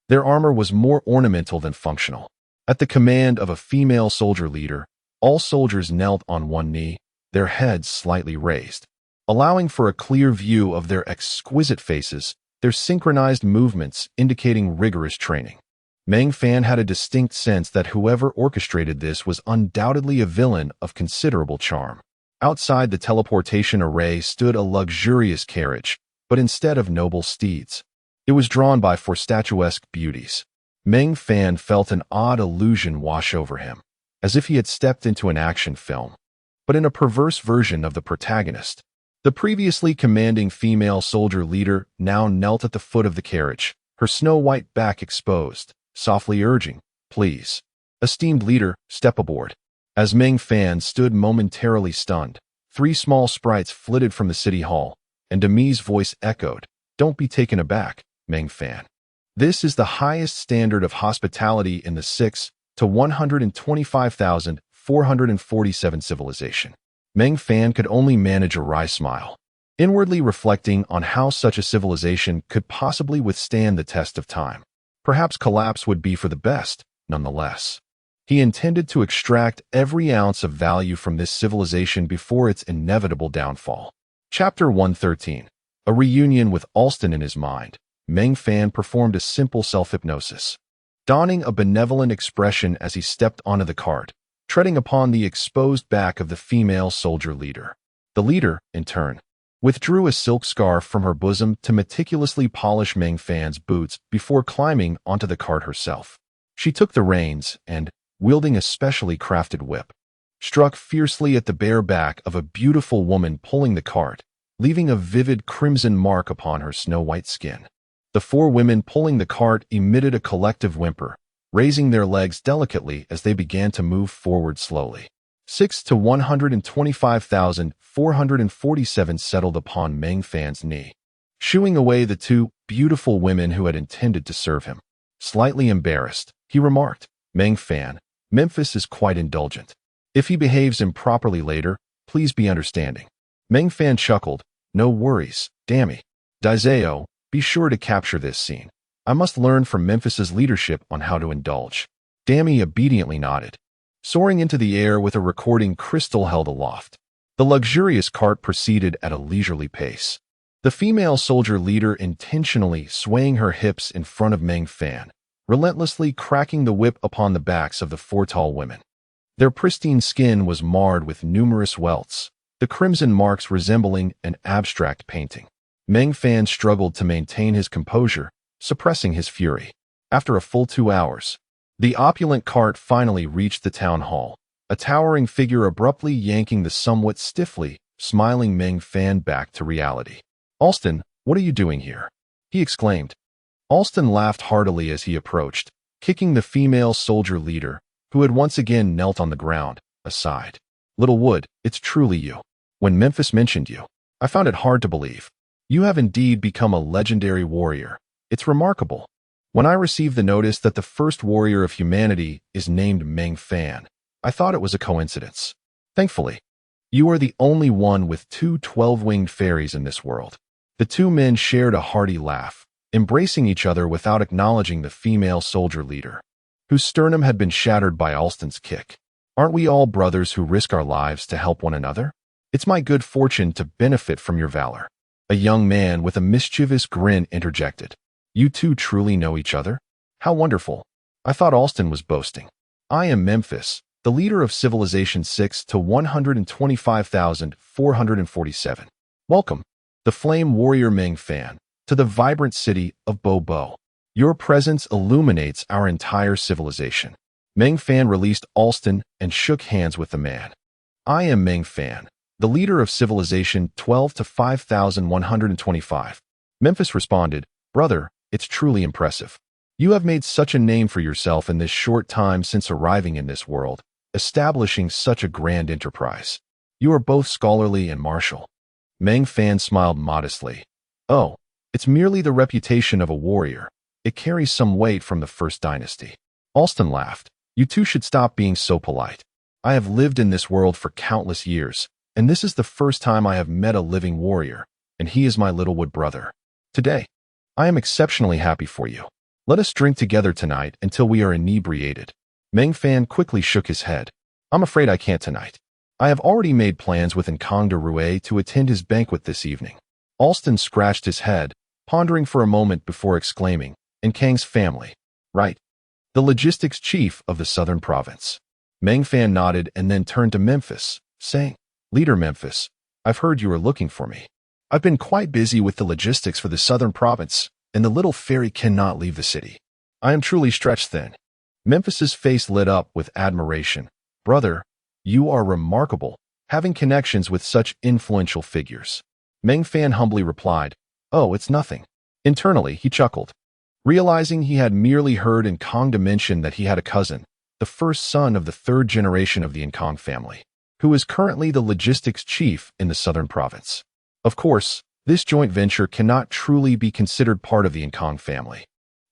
their armor was more ornamental than functional. At the command of a female soldier leader, all soldiers knelt on one knee, their heads slightly raised, allowing for a clear view of their exquisite faces, their synchronized movements indicating rigorous training. Meng Fan had a distinct sense that whoever orchestrated this was undoubtedly a villain of considerable charm. Outside the teleportation array stood a luxurious carriage, but instead of noble steeds, it was drawn by four statuesque beauties. Meng Fan felt an odd illusion wash over him, as if he had stepped into an action film, but in a perverse version of the protagonist. The previously commanding female soldier leader now knelt at the foot of the carriage, her snow-white back exposed, softly urging, "Please, esteemed leader, step aboard." As Meng Fan stood momentarily stunned, 3 small sprites flitted from the city hall, and Demi's voice echoed, "Don't be taken aback, Meng Fan. This is the highest standard of hospitality in the 6 to 125,447 civilization." Meng Fan could only manage a wry smile, inwardly reflecting on how such a civilization could possibly withstand the test of time. Perhaps collapse would be for the best, nonetheless. He intended to extract every ounce of value from this civilization before its inevitable downfall. Chapter 113. A reunion with Alston in his mind, Meng Fan performed a simple self-hypnosis, donning a benevolent expression as he stepped onto the cart, treading upon the exposed back of the female soldier leader. The leader, in turn, withdrew a silk scarf from her bosom to meticulously polish Meng Fan's boots before climbing onto the cart herself. She took the reins and, wielding a specially crafted whip, struck fiercely at the bare back of a beautiful woman pulling the cart, leaving a vivid crimson mark upon her snow-white skin. The 4 women pulling the cart emitted a collective whimper, raising their legs delicately as they began to move forward slowly. 6 to 125,447 settled upon Meng Fan's knee, shooing away the 2 beautiful women who had intended to serve him. Slightly embarrassed, he remarked, "Meng Fan, Memphis is quite indulgent. If he behaves improperly later, please be understanding." Meng Fan chuckled, "No worries, Dammy. Dizeo, be sure to capture this scene. I must learn from Memphis's leadership on how to indulge." Dammy obediently nodded, soaring into the air with a recording crystal held aloft. The luxurious cart proceeded at a leisurely pace, the female soldier leader intentionally swaying her hips in front of Meng Fan, relentlessly cracking the whip upon the backs of the 4 tall women. Their pristine skin was marred with numerous welts, the crimson marks resembling an abstract painting. Meng Fan struggled to maintain his composure, suppressing his fury. After a full 2 hours, the opulent cart finally reached the town hall, a towering figure abruptly yanking the somewhat stiffly smiling Meng Fan back to reality. "Alston, what are you doing here?" he exclaimed. Alston laughed heartily as he approached, kicking the female soldier leader, who had once again knelt on the ground, aside. "Little Wood, it's truly you. When Memphis mentioned you, I found it hard to believe. You have indeed become a legendary warrior. It's remarkable. When I received the notice that the first warrior of humanity is named Meng Fan, I thought it was a coincidence. Thankfully, you are the only one with 2 12-winged fairies in this world." The two men shared a hearty laugh, embracing each other without acknowledging the female soldier leader, whose sternum had been shattered by Alston's kick. "Aren't we all brothers who risk our lives to help one another? It's my good fortune to benefit from your valor." A young man with a mischievous grin interjected. "You two truly know each other? How wonderful. I thought Alston was boasting. I am Memphis, the leader of Civilization 6 to 125,447. Welcome, the flame warrior Meng Fan, to the vibrant city of Bobo. Your presence illuminates our entire civilization." Meng Fan released Alston and shook hands with the man. "I am Meng Fan, the leader of Civilization 12 to 5,125. Memphis responded, "Brother, it's truly impressive. You have made such a name for yourself in this short time since arriving in this world, establishing such a grand enterprise. You are both scholarly and martial." Meng Fan smiled modestly. "Oh, it's merely the reputation of a warrior. It carries some weight from the First Dynasty." Alston laughed. "You two should stop being so polite. I have lived in this world for countless years, and this is the first time I have met a living warrior, and he is my Littlewood brother. Today, I am exceptionally happy for you. Let us drink together tonight until we are inebriated." Meng Fan quickly shook his head. "I'm afraid I can't tonight. I have already made plans with Nkong de Rue to attend his banquet this evening." Alston scratched his head, pondering for a moment before exclaiming, "Nkang's family, right? The logistics chief of the southern province." Meng Fan nodded and then turned to Memphis, saying, "Leader Memphis, I've heard you are looking for me. I've been quite busy with the logistics for the southern province, and the little fairy cannot leave the city. I am truly stretched thin." Memphis's face lit up with admiration. "Brother, you are remarkable, having connections with such influential figures." Meng Fan humbly replied, "Oh, it's nothing." Internally, he chuckled, realizing he had merely heard Nkong mention that he had a cousin, the first son of the 3rd generation of the Nkong family, who is currently the logistics chief in the southern province. Of course, this joint venture cannot truly be considered part of the Nkong family,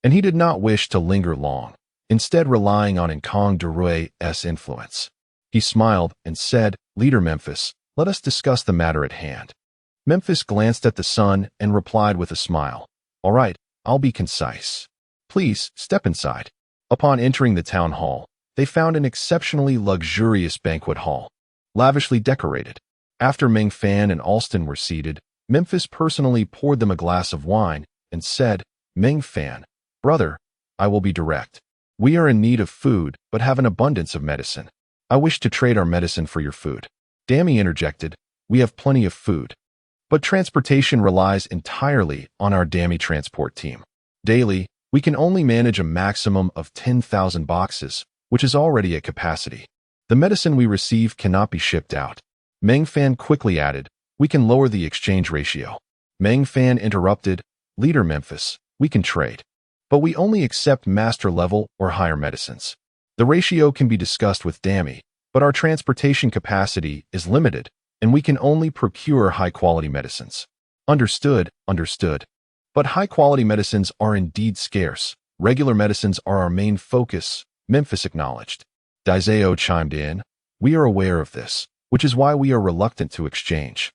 and he did not wish to linger long, instead relying on Nkong de Rue's influence. He smiled and said, "Leader Memphis, let us discuss the matter at hand." Memphis glanced at the son and replied with a smile, "All right, I'll be concise. Please, step inside." Upon entering the town hall, they found an exceptionally luxurious banquet hall, lavishly decorated. After Meng Fan and Alston were seated, Memphis personally poured them a glass of wine and said, "Meng Fan, brother, I will be direct. We are in need of food but have an abundance of medicine. I wish to trade our medicine for your food." Dammy interjected, "We have plenty of food, but transportation relies entirely on our Dammy transport team. Daily, we can only manage a maximum of 10,000 boxes, which is already at capacity. The medicine we receive cannot be shipped out." Meng Fan quickly added, "We can lower the exchange ratio." Meng Fan interrupted, "Leader Memphis, we can trade, but we only accept master level or higher medicines. The ratio can be discussed with Dammy, but our transportation capacity is limited, and we can only procure high-quality medicines." Understood, understood. But high-quality medicines are indeed scarce. Regular medicines are our main focus, Memphis acknowledged. Daizeo chimed in, "We are aware of this, which is why we are reluctant to exchange.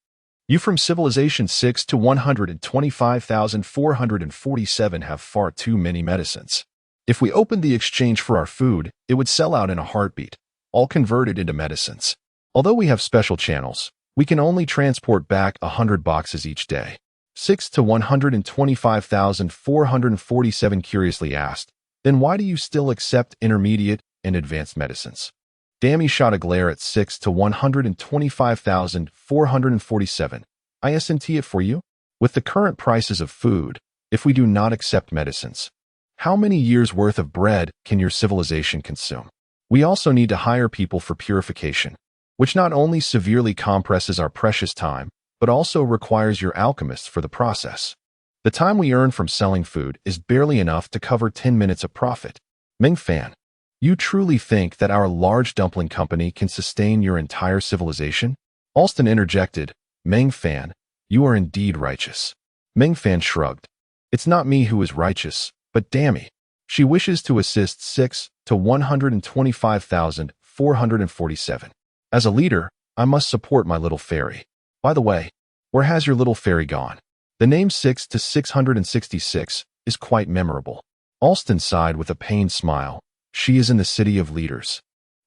You from Civilization 6 to 125,447 have far too many medicines. If we opened the exchange for our food, it would sell out in a heartbeat, all converted into medicines. Although we have special channels, we can only transport back 100 boxes each day." 6 to 125,447 curiously asked, "Then why do you still accept intermediate and advanced medicines?" Dammy shot a glare at 6 to 125,447. Isn't it for you? With the current prices of food, if we do not accept medicines, how many years' worth of bread can your civilization consume? We also need to hire people for purification, which not only severely compresses our precious time, but also requires your alchemists for the process. The time we earn from selling food is barely enough to cover 10 minutes of profit. Meng Fan, you truly think that our large dumpling company can sustain your entire civilization? Alston interjected, Meng Fan, you are indeed righteous. Meng Fan shrugged. It's not me who is righteous, but Dammy. She wishes to assist 6 to 125,447. As a leader, I must support my little fairy. By the way, where has your little fairy gone? The name 6 to 666 is quite memorable. Alston sighed with a pained smile. She is in the city of leaders.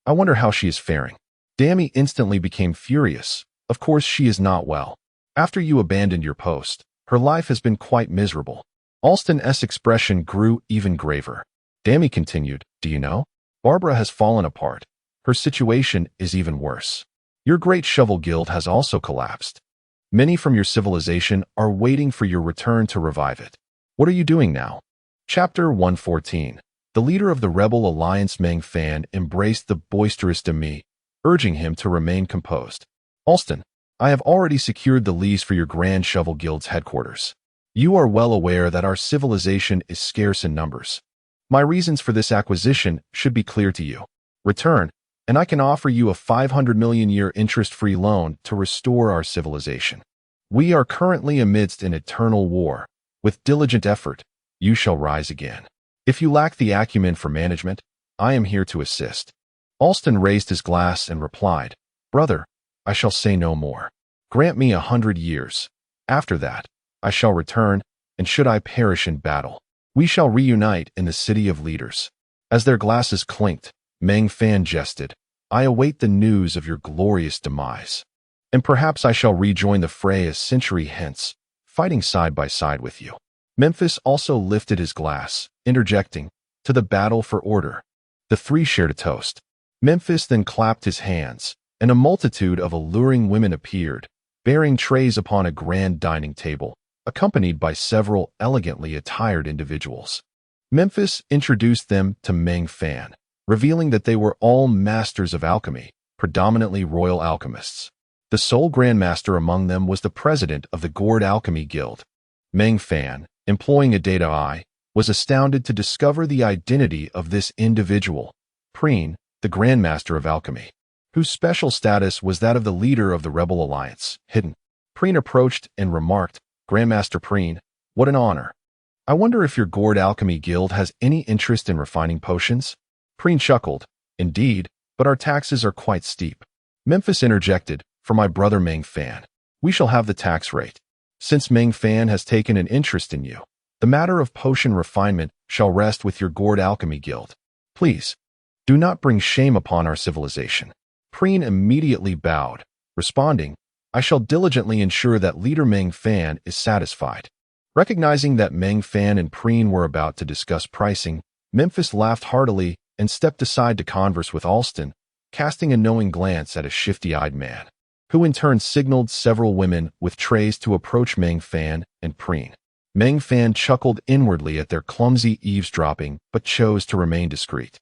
I wonder how she is faring. Dammy instantly became furious. Of course she is not well. After you abandoned your post, her life has been quite miserable. Alston's expression grew even graver. Dammy continued, do you know? Barbara has fallen apart. Her situation is even worse. Your great shovel guild has also collapsed. Many from your civilization are waiting for your return to revive it. What are you doing now? Chapter 114. The leader of the rebel alliance Meng Fan embraced the boisterous Demi, urging him to remain composed. Alston, I have already secured the lease for your Grand Shovel Guild's headquarters. You are well aware that our civilization is scarce in numbers. My reasons for this acquisition should be clear to you. Return, and I can offer you a 500 million year interest-free loan to restore our civilization. We are currently amidst an eternal war. With diligent effort, you shall rise again. If you lack the acumen for management, I am here to assist. Alston raised his glass and replied, Brother, I shall say no more. Grant me 100 years. After that, I shall return, and should I perish in battle, we shall reunite in the city of leaders. As their glasses clinked, Meng Fan jested, I await the news of your glorious demise. And perhaps I shall rejoin the fray a century hence, fighting side by side with you. Memphis also lifted his glass, interjecting, to the battle for order. The three shared a toast. Memphis then clapped his hands, and a multitude of alluring women appeared, bearing trays upon a grand dining table, accompanied by several elegantly attired individuals. Memphis introduced them to Meng Fan, revealing that they were all masters of alchemy, predominantly royal alchemists. The sole grandmaster among them was the president of the Gourd Alchemy Guild. Meng Fan, employing a data eye, was astounded to discover the identity of this individual, Preen, the Grandmaster of Alchemy, whose special status was that of the leader of the Rebel Alliance, hidden. Preen approached and remarked, Grandmaster Preen, what an honor. I wonder if your Gourd Alchemy Guild has any interest in refining potions? Preen chuckled, indeed, but our taxes are quite steep. Memphis interjected, for my brother Meng Fan, we shall have the tax rate. Since Meng Fan has taken an interest in you, the matter of potion refinement shall rest with your Gourd Alchemy Guild. Please, do not bring shame upon our civilization. Preen immediately bowed, responding, I shall diligently ensure that leader Meng Fan is satisfied. Recognizing that Meng Fan and Preen were about to discuss pricing, Memphis laughed heartily and stepped aside to converse with Alston, casting a knowing glance at a shifty-eyed man, who in turn signaled several women with trays to approach Meng Fan and Preen. Meng Fan chuckled inwardly at their clumsy eavesdropping but chose to remain discreet.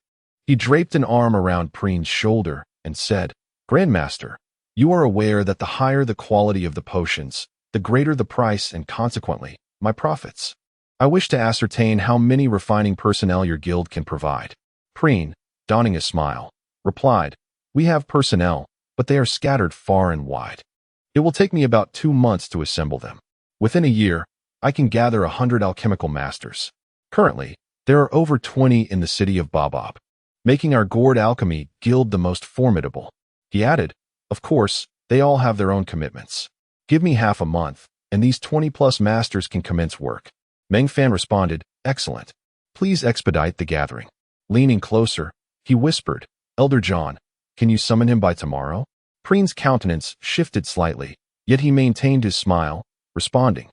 He draped an arm around Preen's shoulder and said, Grandmaster, you are aware that the higher the quality of the potions, the greater the price and consequently, my profits. I wish to ascertain how many refining personnel your guild can provide. Preen, donning a smile, replied, We have personnel, but they are scattered far and wide. It will take me about 2 months to assemble them. Within a year, I can gather 100 alchemical masters. Currently, there are over 20 in the city of Bobob, making our Gourd Alchemy Guild the most formidable. He added, Of course, they all have their own commitments. Give me half a month, and these 20-plus masters can commence work. Meng Fan responded, Excellent. Please expedite the gathering. Leaning closer, he whispered, Elder John, can you summon him by tomorrow? Preen's countenance shifted slightly, yet he maintained his smile, responding,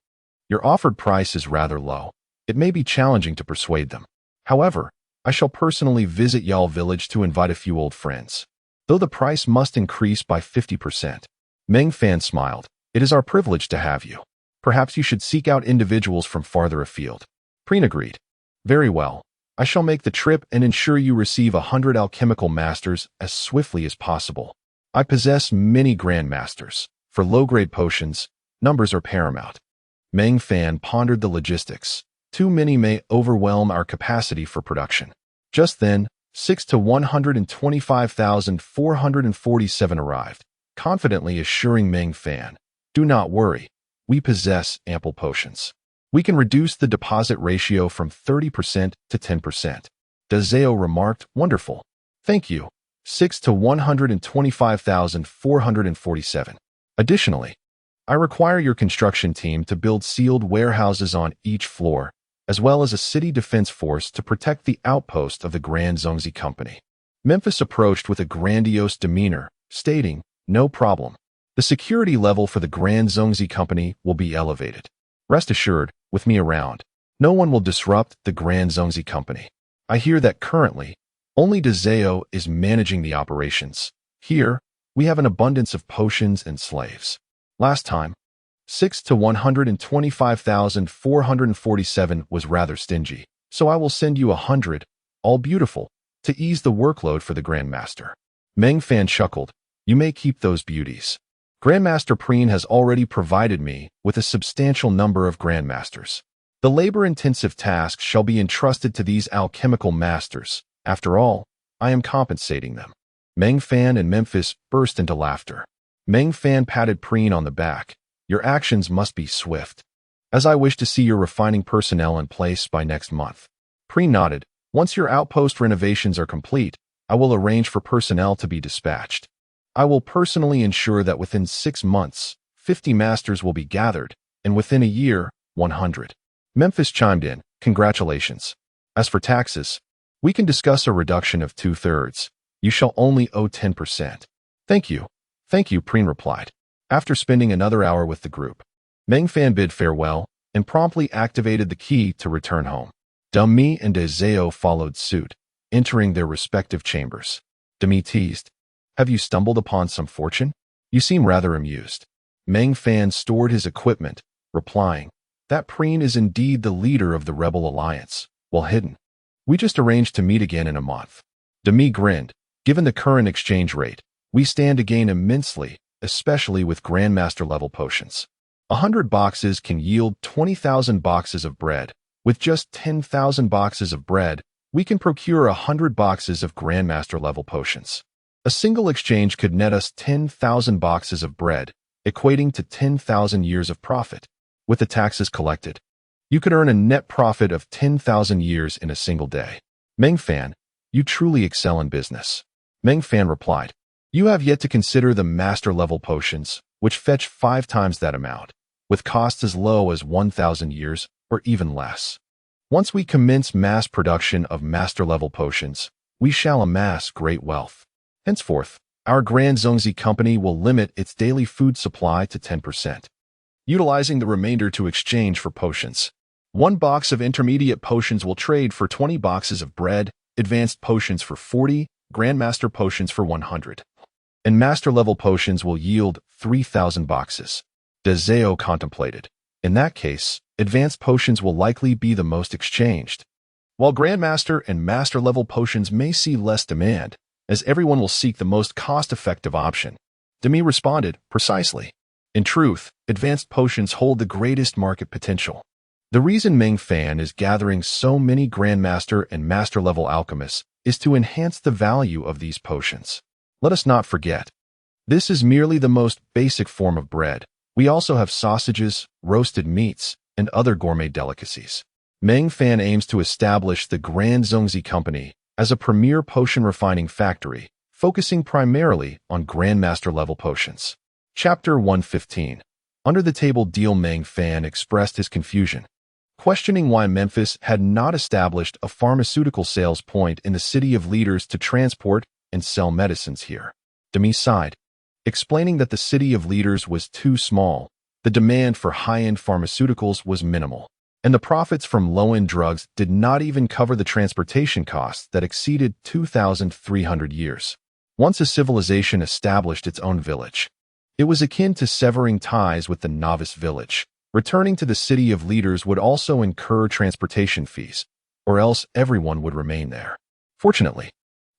Your offered price is rather low. It may be challenging to persuade them. However, I shall personally visit Yal village to invite a few old friends. though the price must increase by 50%. Meng Fan smiled. It is our privilege to have you. Perhaps you should seek out individuals from farther afield. Preen agreed. Very well. I shall make the trip and ensure you receive 100 alchemical masters as swiftly as possible. I possess many grandmasters. For low-grade potions, numbers are paramount. Meng Fan pondered the logistics. Too many may overwhelm our capacity for production. Just then, 6 to 125,447 arrived, confidently assuring Meng Fan, "Do not worry. We possess ample potions. We can reduce the deposit ratio from 30% to 10%. Dazeo remarked, "Wonderful. Thank you." 6 to 125,447. Additionally, I require your construction team to build sealed warehouses on each floor, as well as a city defense force to protect the outpost of the Grand Zongzi Company. Memphis approached with a grandiose demeanor, stating, "No problem. The security level for the Grand Zongzi Company will be elevated. Rest assured, with me around, no one will disrupt the Grand Zongzi Company. I hear that currently, only Dazeo is managing the operations. Here, we have an abundance of potions and slaves. Last time, 6 to 125,447 was rather stingy, so I will send you 100, all beautiful, to ease the workload for the Grandmaster." Meng Fan chuckled. "You may keep those beauties. Grandmaster Preen has already provided me with a substantial number of Grandmasters. The labor-intensive tasks shall be entrusted to these alchemical masters. After all, I am compensating them." Meng Fan and Memphis burst into laughter. Meng Fan patted Preen on the back. "Your actions must be swift, as I wish to see your refining personnel in place by next month." Preen nodded. "Once your outpost renovations are complete, I will arrange for personnel to be dispatched. I will personally ensure that within 6 months, 50 masters will be gathered, and within a year, 100. Memphis chimed in. "Congratulations. As for taxes, we can discuss a reduction of 2/3. You shall only owe 10%. "Thank you. Thank you," Preen replied. After spending another hour with the group, Meng Fan bid farewell and promptly activated the key to return home. Demi and Dazeo followed suit, entering their respective chambers. Demi teased, "Have you stumbled upon some fortune? You seem rather amused." Meng Fan stored his equipment, replying, "That Preen is indeed the leader of the Rebel Alliance, well hidden. We just arranged to meet again in a month." Demi grinned. "Given the current exchange rate, we stand to gain immensely, especially with Grandmaster-level potions. 100 boxes can yield 20,000 boxes of bread. With just 10,000 boxes of bread, we can procure 100 boxes of Grandmaster-level potions. A single exchange could net us 10,000 boxes of bread, equating to 10,000 years of profit. With the taxes collected, you could earn a net profit of 10,000 years in a single day." Meng Fan, "You truly excel in business." Meng Fan replied, "You have yet to consider the master-level potions, which fetch 5 times that amount, with costs as low as 1,000 years or even less. Once we commence mass production of master-level potions, we shall amass great wealth. Henceforth, our Grand Zongzi Company will limit its daily food supply to 10%, utilizing the remainder to exchange for potions. 1 box of intermediate potions will trade for 20 boxes of bread, advanced potions for 40, Grandmaster potions for 100. And master-level potions will yield 3,000 boxes." Dazeo contemplated. "In that case, advanced potions will likely be the most exchanged, while Grandmaster and master-level potions may see less demand, as everyone will seek the most cost-effective option." Demi responded, "Precisely. In truth, advanced potions hold the greatest market potential. The reason Meng Fan is gathering so many Grandmaster and Master-level alchemists is to enhance the value of these potions. Let us not forget, this is merely the most basic form of bread. We also have sausages, roasted meats, and other gourmet delicacies." Meng Fan aims to establish the Grand Zongzi Company as a premier potion refining factory, focusing primarily on Grandmaster-level potions. Chapter 115. Under the table deal. Meng Fan expressed his confusion, questioning why Memphis had not established a pharmaceutical sales point in the city of leaders to transport and sell medicines here. Demi sighed, explaining that the city of leaders was too small, the demand for high-end pharmaceuticals was minimal, and the profits from low-end drugs did not even cover the transportation costs that exceeded 2,300 years. Once a civilization established its own village, it was akin to severing ties with the novice village. Returning to the city of leaders would also incur transportation fees, or else everyone would remain there. Fortunately,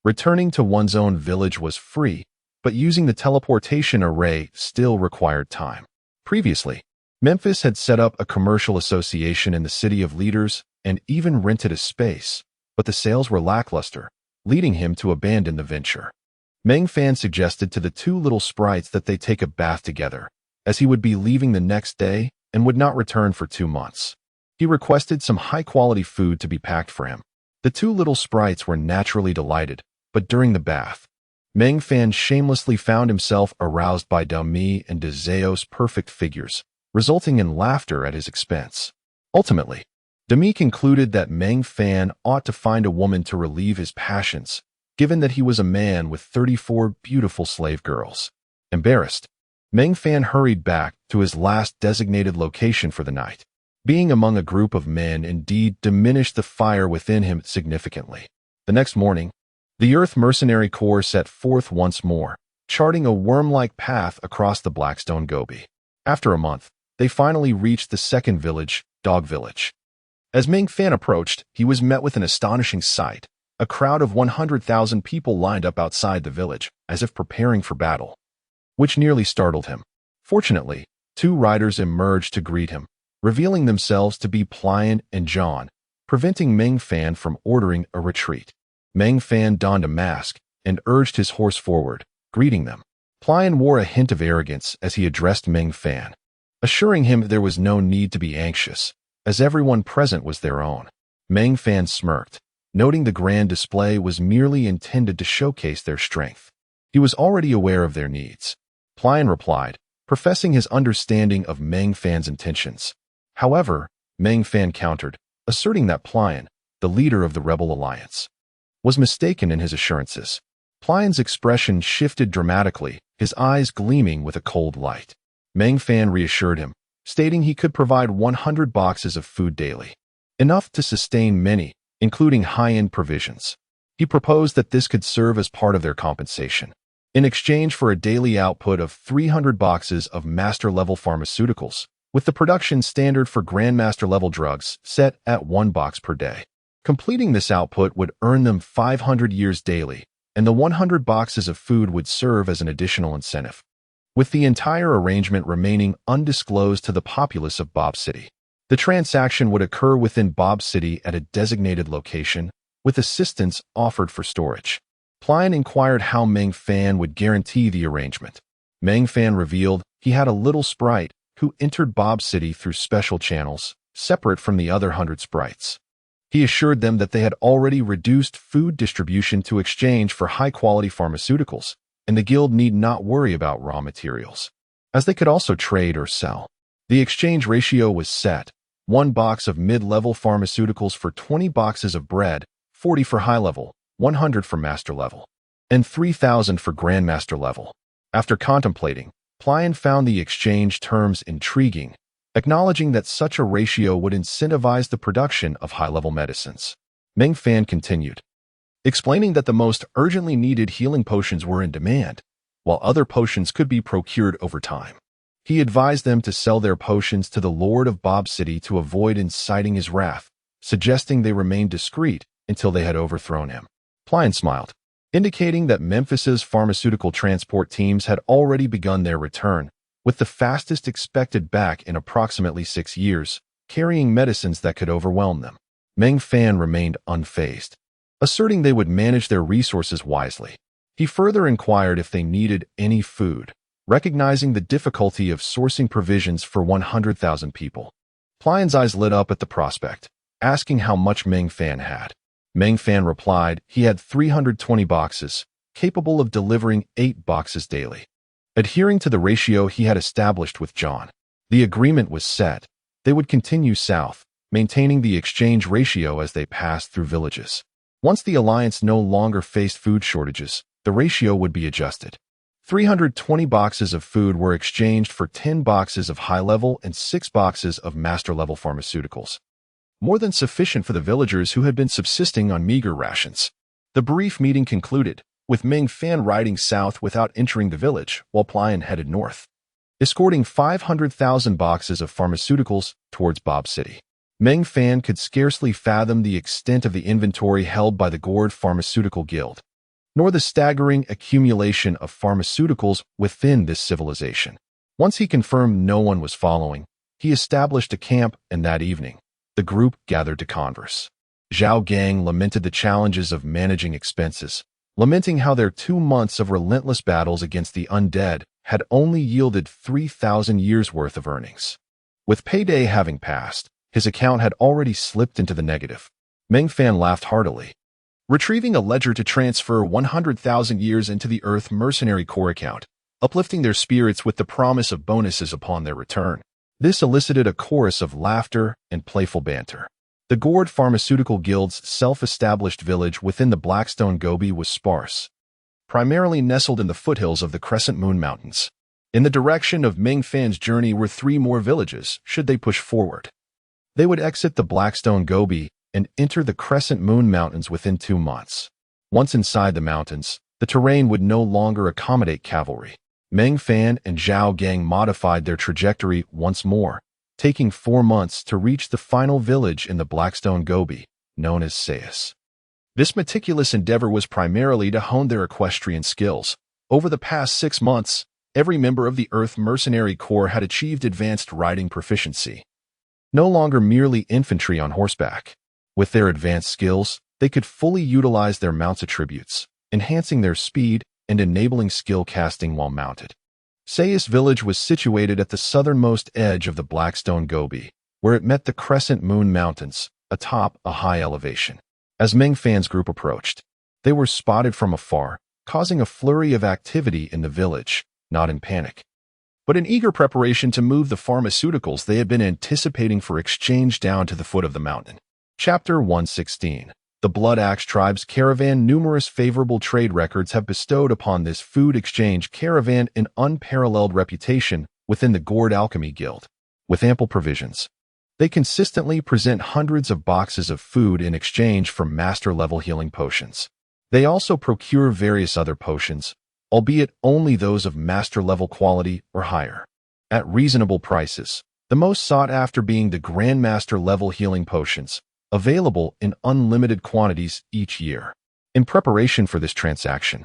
returning to one's own village was free, but using the teleportation array still required time. Previously, Memphis had set up a commercial association in the city of leaders and even rented a space, but the sales were lackluster, leading him to abandon the venture. Meng Fan suggested to the two little sprites that they take a bath together, as he would be leaving the next day and would not return for 2 months. He requested some high-quality food to be packed for him. The two little sprites were naturally delighted, but during the bath, Meng Fan shamelessly found himself aroused by Dami and Dezeo's perfect figures, resulting in laughter at his expense. Ultimately, Dami concluded that Meng Fan ought to find a woman to relieve his passions, given that he was a man with 34 beautiful slave girls. Embarrassed, Meng Fan hurried back to his last designated location for the night. Being among a group of men indeed diminished the fire within him significantly. The next morning, the Earth Mercenary Corps set forth once more, charting a worm-like path across the Blackstone Gobi. After a month, they finally reached the second village, Dog Village. As Meng Fan approached, he was met with an astonishing sight. A crowd of 100,000 people lined up outside the village, as if preparing for battle, which nearly startled him. Fortunately, 2 riders emerged to greet him, revealing themselves to be Pliant and John, preventing Meng Fan from ordering a retreat. Meng Fan donned a mask and urged his horse forward, greeting them. Pliant wore a hint of arrogance as he addressed Meng Fan, assuring him there was no need to be anxious, as everyone present was their own. Meng Fan smirked, noting the grand display was merely intended to showcase their strength. He was already aware of their needs. Pliant replied, professing his understanding of Meng Fan's intentions. However, Meng Fan countered, asserting that Pliant, the leader of the rebel alliance, was mistaken in his assurances. Pliant's expression shifted dramatically, his eyes gleaming with a cold light. Meng Fan reassured him, stating he could provide 100 boxes of food daily, enough to sustain many, including high-end provisions. He proposed that this could serve as part of their compensation, in exchange for a daily output of 300 boxes of master-level pharmaceuticals, with the production standard for grandmaster-level drugs set at 1 box per day. Completing this output would earn them 500 years daily, and the 100 boxes of food would serve as an additional incentive, with the entire arrangement remaining undisclosed to the populace of Bob City. The transaction would occur within Bob City at a designated location, with assistance offered for storage. Pliant inquired how Meng Fan would guarantee the arrangement. Meng Fan revealed he had a little sprite who entered Bob City through special channels, separate from the other 100 sprites. He assured them that they had already reduced food distribution to exchange for high-quality pharmaceuticals, and the guild need not worry about raw materials, as they could also trade or sell. The exchange ratio was set: 1 box of mid-level pharmaceuticals for 20 boxes of bread, 40 for high-level, 100 for master-level, and 3,000 for grandmaster level. After contemplating, Pliant found the exchange terms intriguing, acknowledging that such a ratio would incentivize the production of high-level medicines. Meng Fan continued, explaining that the most urgently needed healing potions were in demand, while other potions could be procured over time. He advised them to sell their potions to the Lord of Bob City to avoid inciting his wrath, suggesting they remain discreet until they had overthrown him. Pliant smiled, indicating that Memphis's pharmaceutical transport teams had already begun their return, with the fastest expected back in approximately 6 years, carrying medicines that could overwhelm them. Meng Fan remained unfazed, asserting they would manage their resources wisely. He further inquired if they needed any food, recognizing the difficulty of sourcing provisions for 100,000 people. Pliant's eyes lit up at the prospect, asking how much Meng Fan had. Meng Fan replied he had 320 boxes, capable of delivering 8 boxes daily. Adhering to the ratio he had established with John, the agreement was set. They would continue south, maintaining the exchange ratio as they passed through villages. Once the alliance no longer faced food shortages, the ratio would be adjusted. 320 boxes of food were exchanged for 10 boxes of high-level and 6 boxes of master-level pharmaceuticals, more than sufficient for the villagers who had been subsisting on meager rations. The brief meeting concluded, with Meng Fan riding south without entering the village while Plian headed north, escorting 500,000 boxes of pharmaceuticals towards Bob City. Meng Fan could scarcely fathom the extent of the inventory held by the Gourd Pharmaceutical Guild, nor the staggering accumulation of pharmaceuticals within this civilization. Once he confirmed no one was following, he established a camp, and that evening, the group gathered to converse. Zhao Gang lamented the challenges of managing expenses, lamenting how their 2 months of relentless battles against the undead had only yielded 3,000 years' worth of earnings. With payday having passed, his account had already slipped into the negative. Meng Fan laughed heartily, retrieving a ledger to transfer 100,000 years into the Earth Mercenary Corps account, uplifting their spirits with the promise of bonuses upon their return. This elicited a chorus of laughter and playful banter. The Gourd Pharmaceutical Guild's self-established village within the Blackstone Gobi was sparse, primarily nestled in the foothills of the Crescent Moon Mountains. In the direction of Meng Fan's journey were 3 more villages, should they push forward. They would exit the Blackstone Gobi and enter the Crescent Moon Mountains within 2 months. Once inside the mountains, the terrain would no longer accommodate cavalry. Meng Fan and Zhao Gang modified their trajectory once more, taking 4 months to reach the final village in the Blackstone Gobi, known as Sayas. This meticulous endeavor was primarily to hone their equestrian skills. Over the past 6 months, every member of the Earth Mercenary Corps had achieved advanced riding proficiency. No longer merely infantry on horseback. With their advanced skills, they could fully utilize their mount's attributes, enhancing their speed and enabling skill casting while mounted. Sayas village was situated at the southernmost edge of the Blackstone Gobi, where it met the Crescent Moon Mountains, atop a high elevation. As Meng Fan's group approached, they were spotted from afar, causing a flurry of activity in the village, not in panic, but in eager preparation to move the pharmaceuticals they had been anticipating for exchange down to the foot of the mountain. Chapter 116. The Blood Axe Tribe's caravan. Numerous favorable trade records have bestowed upon this food exchange caravan an unparalleled reputation within the Gourd Alchemy Guild. With ample provisions, they consistently present hundreds of boxes of food in exchange for master-level healing potions. They also procure various other potions, albeit only those of master-level quality or higher, at reasonable prices, the most sought after being the Grandmaster-level healing potions, available in unlimited quantities each year. In preparation for this transaction,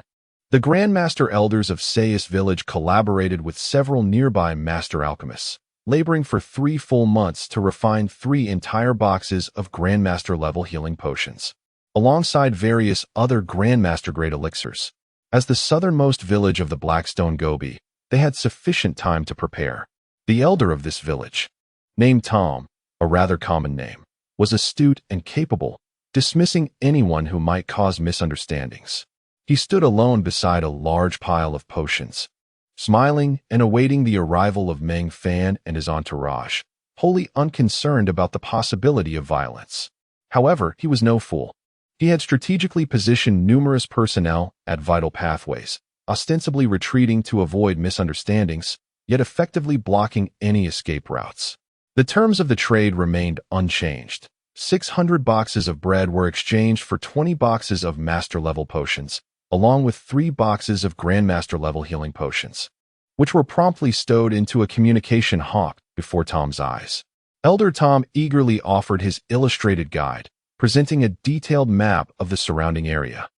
the Grandmaster Elders of Sayas Village collaborated with several nearby master alchemists, laboring for 3 full months to refine 3 entire boxes of Grandmaster-level healing potions, alongside various other Grandmaster-grade elixirs. As the southernmost village of the Blackstone Gobi, they had sufficient time to prepare. The elder of this village, named Tom, a rather common name, was astute and capable, dismissing anyone who might cause misunderstandings. He stood alone beside a large pile of potions, smiling and awaiting the arrival of Meng Fan and his entourage, wholly unconcerned about the possibility of violence. However, he was no fool. He had strategically positioned numerous personnel at vital pathways, ostensibly retreating to avoid misunderstandings, yet effectively blocking any escape routes. The terms of the trade remained unchanged. 600 boxes of bread were exchanged for 20 boxes of master-level potions, along with 3 boxes of Grandmaster-level healing potions, which were promptly stowed into a communication hawk before Tom's eyes. Elder Tom eagerly offered his illustrated guide, presenting a detailed map of the surrounding area,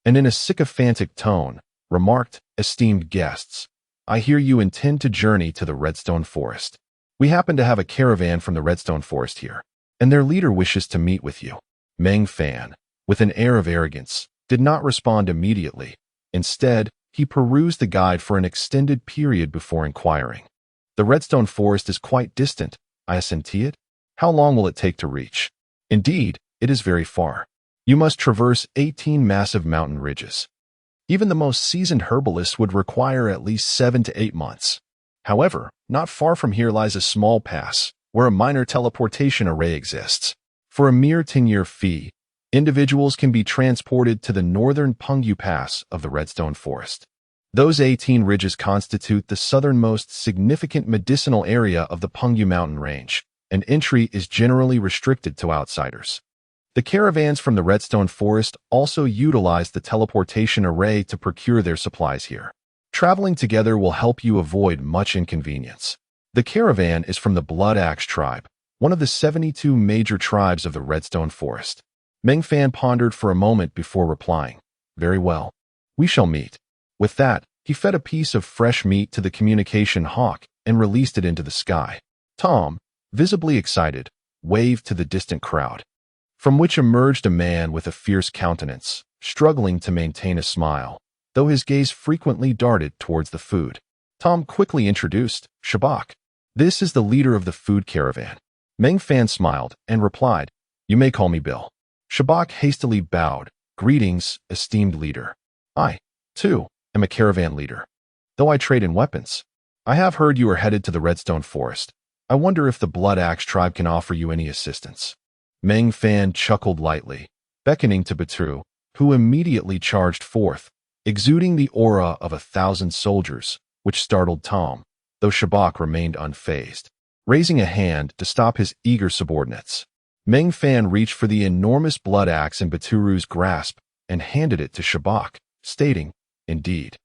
and in a sycophantic tone, remarked, "Esteemed guests, I hear you intend to journey to the Redstone Forest. We happen to have a caravan from the Redstone Forest here, and their leader wishes to meet with you." Meng Fan, with an air of arrogance, did not respond immediately. Instead, he perused the guide for an extended period before inquiring. "The Redstone Forest is quite distant, I assenti it? How long will it take to reach?" "Indeed, it is very far. You must traverse 18 massive mountain ridges. Even the most seasoned herbalist would require at least 7 to 8 months. However, not far from here lies a small pass, where a minor teleportation array exists. For a mere 10-year fee, individuals can be transported to the northern Pengyu Pass of the Redstone Forest. Those 18 ridges constitute the southernmost significant medicinal area of the Pengyu mountain range, and entry is generally restricted to outsiders. The caravans from the Redstone Forest also utilized the teleportation array to procure their supplies here. Traveling together will help you avoid much inconvenience. The caravan is from the Blood Axe tribe, one of the 72 major tribes of the Redstone Forest. Meng Fan pondered for a moment before replying, "Very well. We shall meet." With that, he fed a piece of fresh meat to the communication hawk and released it into the sky. Tom, visibly excited, waved to the distant crowd, from which emerged a man with a fierce countenance, struggling to maintain a smile, though his gaze frequently darted towards the food. Tom quickly introduced, "Shabak. This is the leader of the food caravan." Meng Fan smiled and replied, "You may call me Bill." Shabak hastily bowed, "Greetings, esteemed leader. I, too, am a caravan leader. Though I trade in weapons. I have heard you are headed to the Redstone Forest. I wonder if the Blood Axe tribe can offer you any assistance." Meng Fan chuckled lightly, beckoning to Batru, who immediately charged forth, exuding the aura of 1,000 soldiers, which startled Tom, though Shabak remained unfazed. Raising a hand to stop his eager subordinates, Meng Fan reached for the enormous blood axe in Baturu's grasp and handed it to Shabak, stating, "Indeed,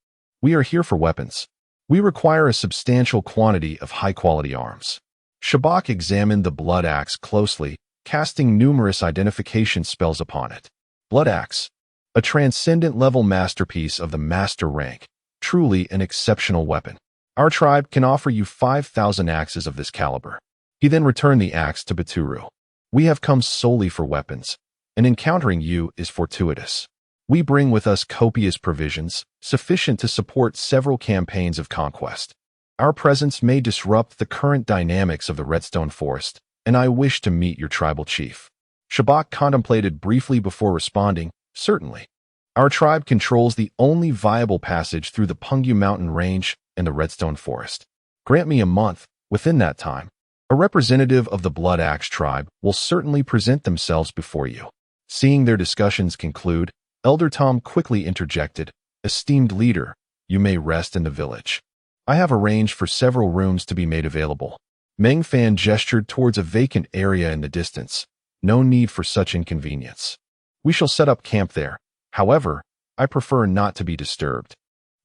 we are here for weapons. We require a substantial quantity of high-quality arms." Shabak examined the blood axe closely, casting numerous identification spells upon it. Blood axe, a transcendent-level masterpiece of the master rank, truly an exceptional weapon. Our tribe can offer you 5,000 axes of this caliber. He then returned the axe to Baturu. "We have come solely for weapons, and encountering you is fortuitous. We bring with us copious provisions, sufficient to support several campaigns of conquest. Our presence may disrupt the current dynamics of the Redstone Forest, and I wish to meet your tribal chief." Shabak contemplated briefly before responding, "Certainly. Our tribe controls the only viable passage through the Pungyu Mountain Range and the Redstone Forest. Grant me a month. Within that time, a representative of the Blood Axe tribe will certainly present themselves before you." Seeing their discussions conclude, Elder Tom quickly interjected, "Esteemed leader, you may rest in the village. I have arranged for several rooms to be made available." Meng Fan gestured towards a vacant area in the distance. "No need for such inconvenience. We shall set up camp there. However, I prefer not to be disturbed.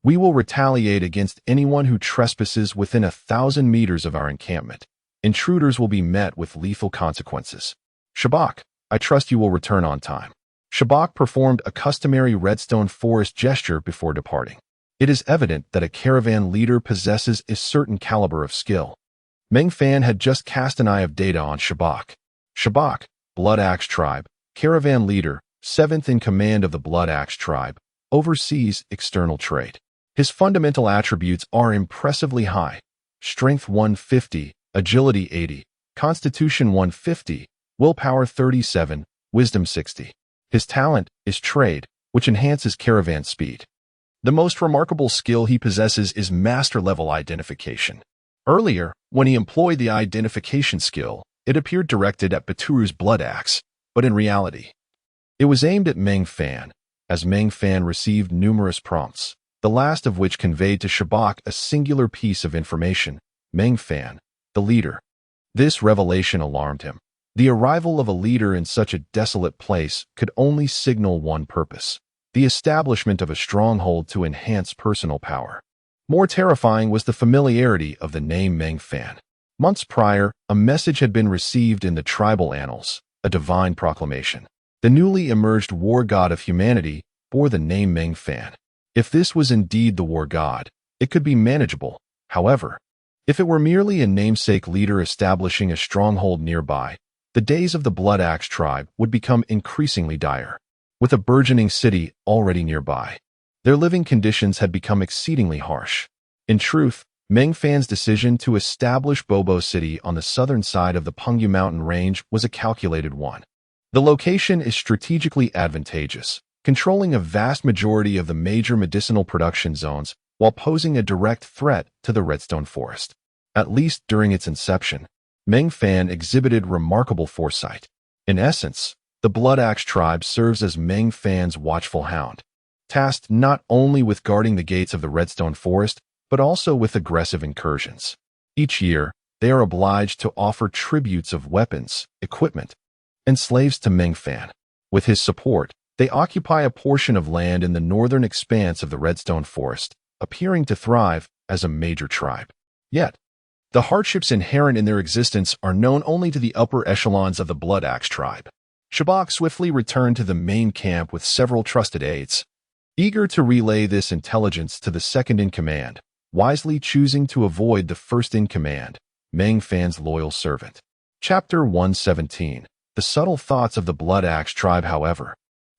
We will retaliate against anyone who trespasses within 1,000 meters of our encampment. Intruders will be met with lethal consequences. Shabak, I trust you will return on time." Shabak performed a customary Redstone Forest gesture before departing. It is evident that a caravan leader possesses a certain caliber of skill. Meng Fan had just cast an eye of data on Shabak. Shabak, Blood Axe tribe, caravan leader, 7th in command of the Blood Axe tribe, oversees external trade. His fundamental attributes are impressively high: Strength 150, Agility 80, Constitution 150, Willpower 37, Wisdom 60. His talent is trade, which enhances caravan speed. The most remarkable skill he possesses is master-level identification. Earlier, when he employed the identification skill, it appeared directed at Baturu's blood axe, but in reality, it was aimed at Meng Fan, as Meng Fan received numerous prompts, the last of which conveyed to Shabak a singular piece of information: Meng Fan, the leader. This revelation alarmed him. The arrival of a leader in such a desolate place could only signal one purpose: the establishment of a stronghold to enhance personal power. More terrifying was the familiarity of the name Meng Fan. Months prior, a message had been received in the tribal annals, a divine proclamation. The newly emerged war god of humanity bore the name Meng Fan. If this was indeed the war god, it could be manageable. However, if it were merely a namesake leader establishing a stronghold nearby, the days of the Blood Axe tribe would become increasingly dire. With a burgeoning city already nearby, their living conditions had become exceedingly harsh. In truth, Meng Fan's decision to establish Bobo City on the southern side of the Pungyu Mountain Range was a calculated one. The location is strategically advantageous, controlling a vast majority of the major medicinal production zones while posing a direct threat to the Redstone Forest. At least during its inception, Meng Fan exhibited remarkable foresight. In essence, the Blood Axe tribe serves as Meng Fan's watchful hound, tasked not only with guarding the gates of the Redstone Forest, but also with aggressive incursions. Each year, they are obliged to offer tributes of weapons, equipment, and slaves to Meng Fan. With his support, they occupy a portion of land in the northern expanse of the Redstone Forest, appearing to thrive as a major tribe. Yet, the hardships inherent in their existence are known only to the upper echelons of the Blood Axe tribe. Shabak swiftly returned to the main camp with several trusted aides, eager to relay this intelligence to the second-in-command, wisely choosing to avoid the first-in-command, Meng Fan's loyal servant. Chapter 117. The Subtle Thoughts of the Blood Axe Tribe. However,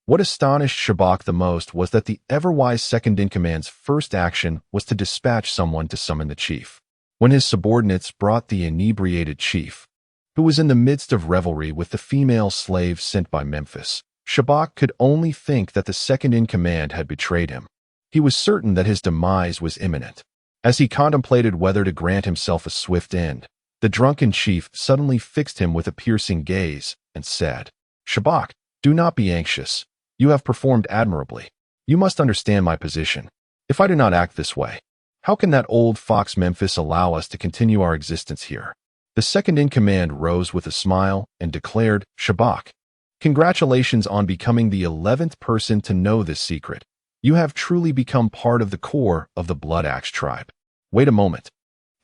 what astonished Shabak the most was that the ever-wise second-in-command's first action was to dispatch someone to summon the chief. When his subordinates brought the inebriated chief, who was in the midst of revelry with the female slave sent by Memphis, Shabak could only think that the second-in-command had betrayed him. He was certain that his demise was imminent. As he contemplated whether to grant himself a swift end, the drunken chief suddenly fixed him with a piercing gaze and said, "Shabak, do not be anxious. You have performed admirably. You must understand my position. If I do not act this way, how can that old fox Memphis allow us to continue our existence here?" The second-in-command rose with a smile and declared, "Shabak, congratulations on becoming the 11th person to know this secret. You have truly become part of the core of the Blood Axe tribe. Wait a moment.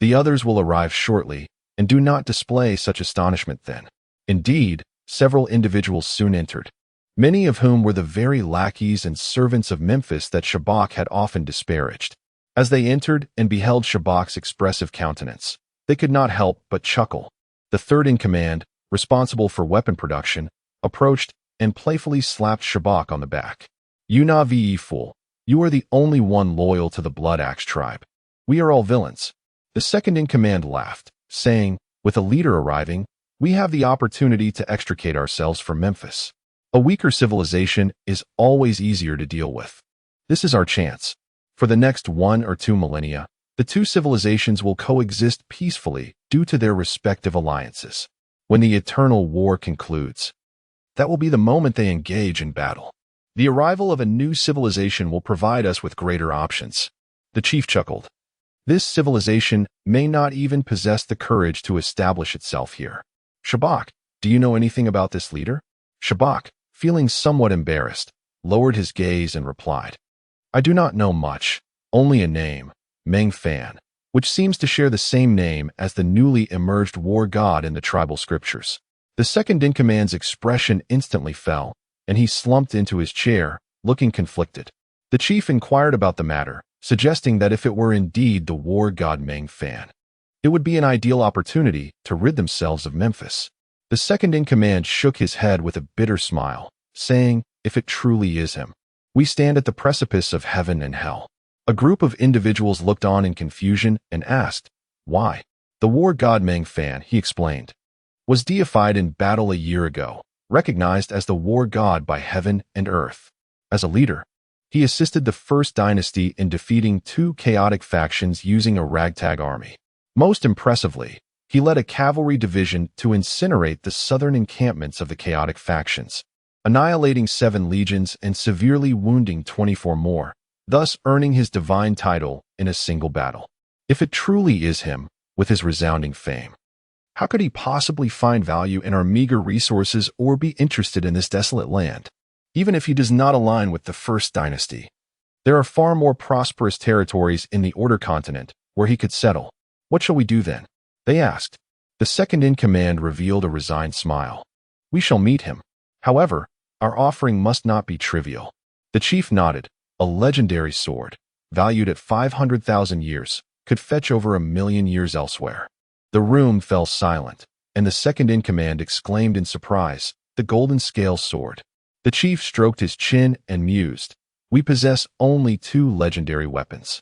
The others will arrive shortly, and do not display such astonishment then." Indeed, several individuals soon entered, many of whom were the very lackeys and servants of Memphis that Shabak had often disparaged. As they entered and beheld Shabak's expressive countenance, they could not help but chuckle. The third-in-command, responsible for weapon production, approached and playfully slapped Shabak on the back. "You Navi fool, you are the only one loyal to the Blood Axe tribe. We are all villains." The second-in-command laughed, saying, "With a leader arriving, we have the opportunity to extricate ourselves from Memphis. A weaker civilization is always easier to deal with. This is our chance. For the next 1 or 2 millennia, the two civilizations will coexist peacefully due to their respective alliances. When the eternal war concludes, that will be the moment they engage in battle. The arrival of a new civilization will provide us with greater options." The chief chuckled. "This civilization may not even possess the courage to establish itself here. Shabak, do you know anything about this leader?" Shabak, feeling somewhat embarrassed, lowered his gaze and replied, "I do not know much, only a name, Meng Fan, which seems to share the same name as the newly emerged war god in the tribal scriptures." The second-in-command's expression instantly fell, and he slumped into his chair, looking conflicted. The chief inquired about the matter, suggesting that if it were indeed the war god Meng Fan, it would be an ideal opportunity to rid themselves of Memphis. The second-in-command shook his head with a bitter smile, saying, "If it truly is him, we stand at the precipice of heaven and hell." A group of individuals looked on in confusion and asked, "Why?" "The war god Meng Fan," he explained, "was deified in battle a year ago, recognized as the war god by heaven and earth. As a leader, he assisted the First Dynasty in defeating 2 chaotic factions using a ragtag army. Most impressively, he led a cavalry division to incinerate the southern encampments of the chaotic factions, annihilating 7 legions and severely wounding 24 more, thus earning his divine title in a single battle. If it truly is him, with his resounding fame, how could he possibly find value in our meager resources or be interested in this desolate land? Even if he does not align with the First Dynasty, there are far more prosperous territories in the Order continent where he could settle. What shall we do then?" they asked. The second-in-command revealed a resigned smile. "We shall meet him. However, our offering must not be trivial." The chief nodded. A legendary sword, valued at 500,000 years, could fetch over 1,000,000 years elsewhere. The room fell silent, and the second-in-command exclaimed in surprise, "The golden scale sword." The chief stroked his chin and mused, "We possess only 2 legendary weapons.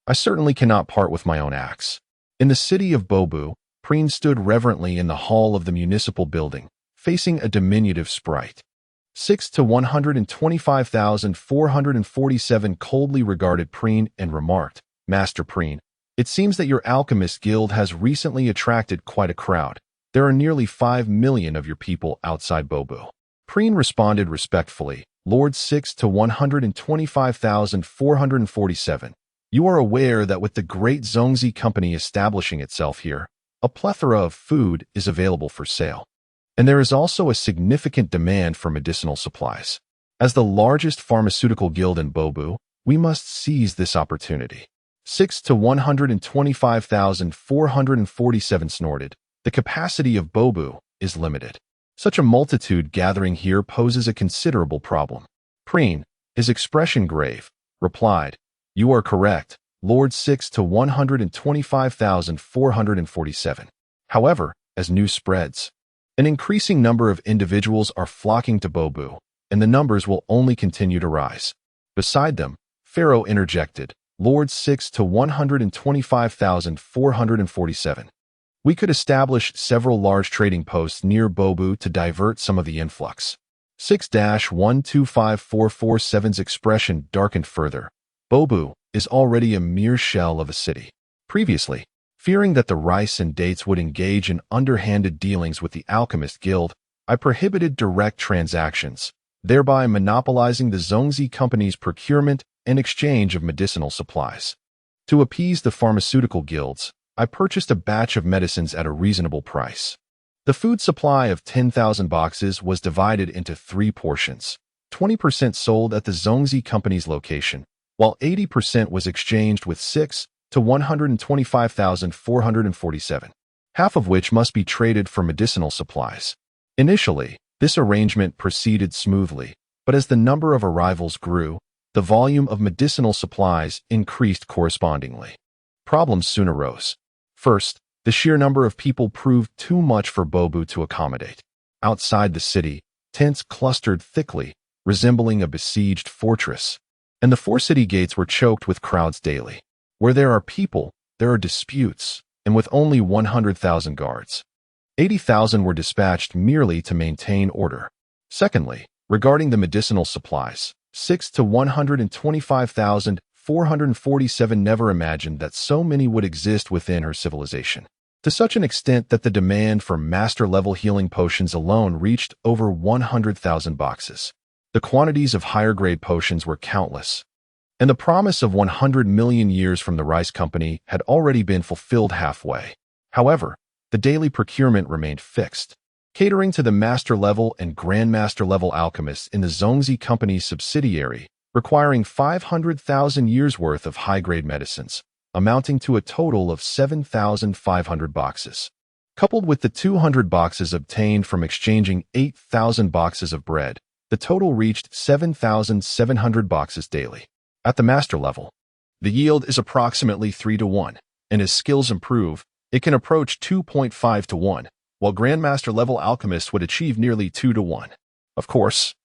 I certainly cannot part with my own axe." In the city of Bobu, Preen stood reverently in the hall of the municipal building, facing a diminutive sprite. 6 to 125,447 coldly regarded Preen and remarked, "Master Preen, it seems that your alchemist guild has recently attracted quite a crowd. There are nearly 5 million of your people outside Bobu." Preen responded respectfully, "Lord 6 to 125,447. You are aware that with the great Zongzi company establishing itself here, a plethora of food is available for sale. And there is also a significant demand for medicinal supplies. As the largest pharmaceutical guild in Bobu, we must seize this opportunity. 6 to 125,447 snorted. The capacity of Bobu is limited. Such a multitude gathering here poses a considerable problem. Preen, his expression grave, replied, "You are correct, Lord. 6 to 125,447. However, as news spreads, an increasing number of individuals are flocking to Bobu, and the numbers will only continue to rise." Beside them, Pharaoh interjected, "Lord. 6 to 125,447. We could establish several large trading posts near Bobu to divert some of the influx." 6-125447's expression darkened further. Bobu is already a mere shell of a city. Previously, fearing that the rice and dates would engage in underhanded dealings with the Alchemist Guild, I prohibited direct transactions, thereby monopolizing the Zongzi Company's procurement and exchange of medicinal supplies. To appease the pharmaceutical guilds, I purchased a batch of medicines at a reasonable price. The food supply of 10,000 boxes was divided into 3 portions. 20% sold at the Zongzi Company's location, while 80% was exchanged with 6 to 125,447, half of which must be traded for medicinal supplies. Initially, this arrangement proceeded smoothly, but as the number of arrivals grew, the volume of medicinal supplies increased correspondingly. Problems soon arose. First, the sheer number of people proved too much for Bobu to accommodate. Outside the city, tents clustered thickly, resembling a besieged fortress, and the 4 city gates were choked with crowds daily. Where there are people, there are disputes, and with only 100,000 guards, 80,000 were dispatched merely to maintain order. Secondly, regarding the medicinal supplies, 6 to 125,447 never imagined that so many would exist within her civilization, to such an extent that the demand for master-level healing potions alone reached over 100,000 boxes. The quantities of higher-grade potions were countless, and the promise of 100 million years from the Rice Company had already been fulfilled halfway. However, the daily procurement remained fixed, catering to the master-level and grandmaster-level alchemists in the Zongzi Company's subsidiary, requiring 500,000 years' worth of high-grade medicines, amounting to a total of 7,500 boxes. Coupled with the 200 boxes obtained from exchanging 8,000 boxes of bread, the total reached 7,700 boxes daily. At the master level, the yield is approximately 3 to 1, and as skills improve, it can approach 2.5 to 1, while Grandmaster level alchemists would achieve nearly 2 to 1. Of course,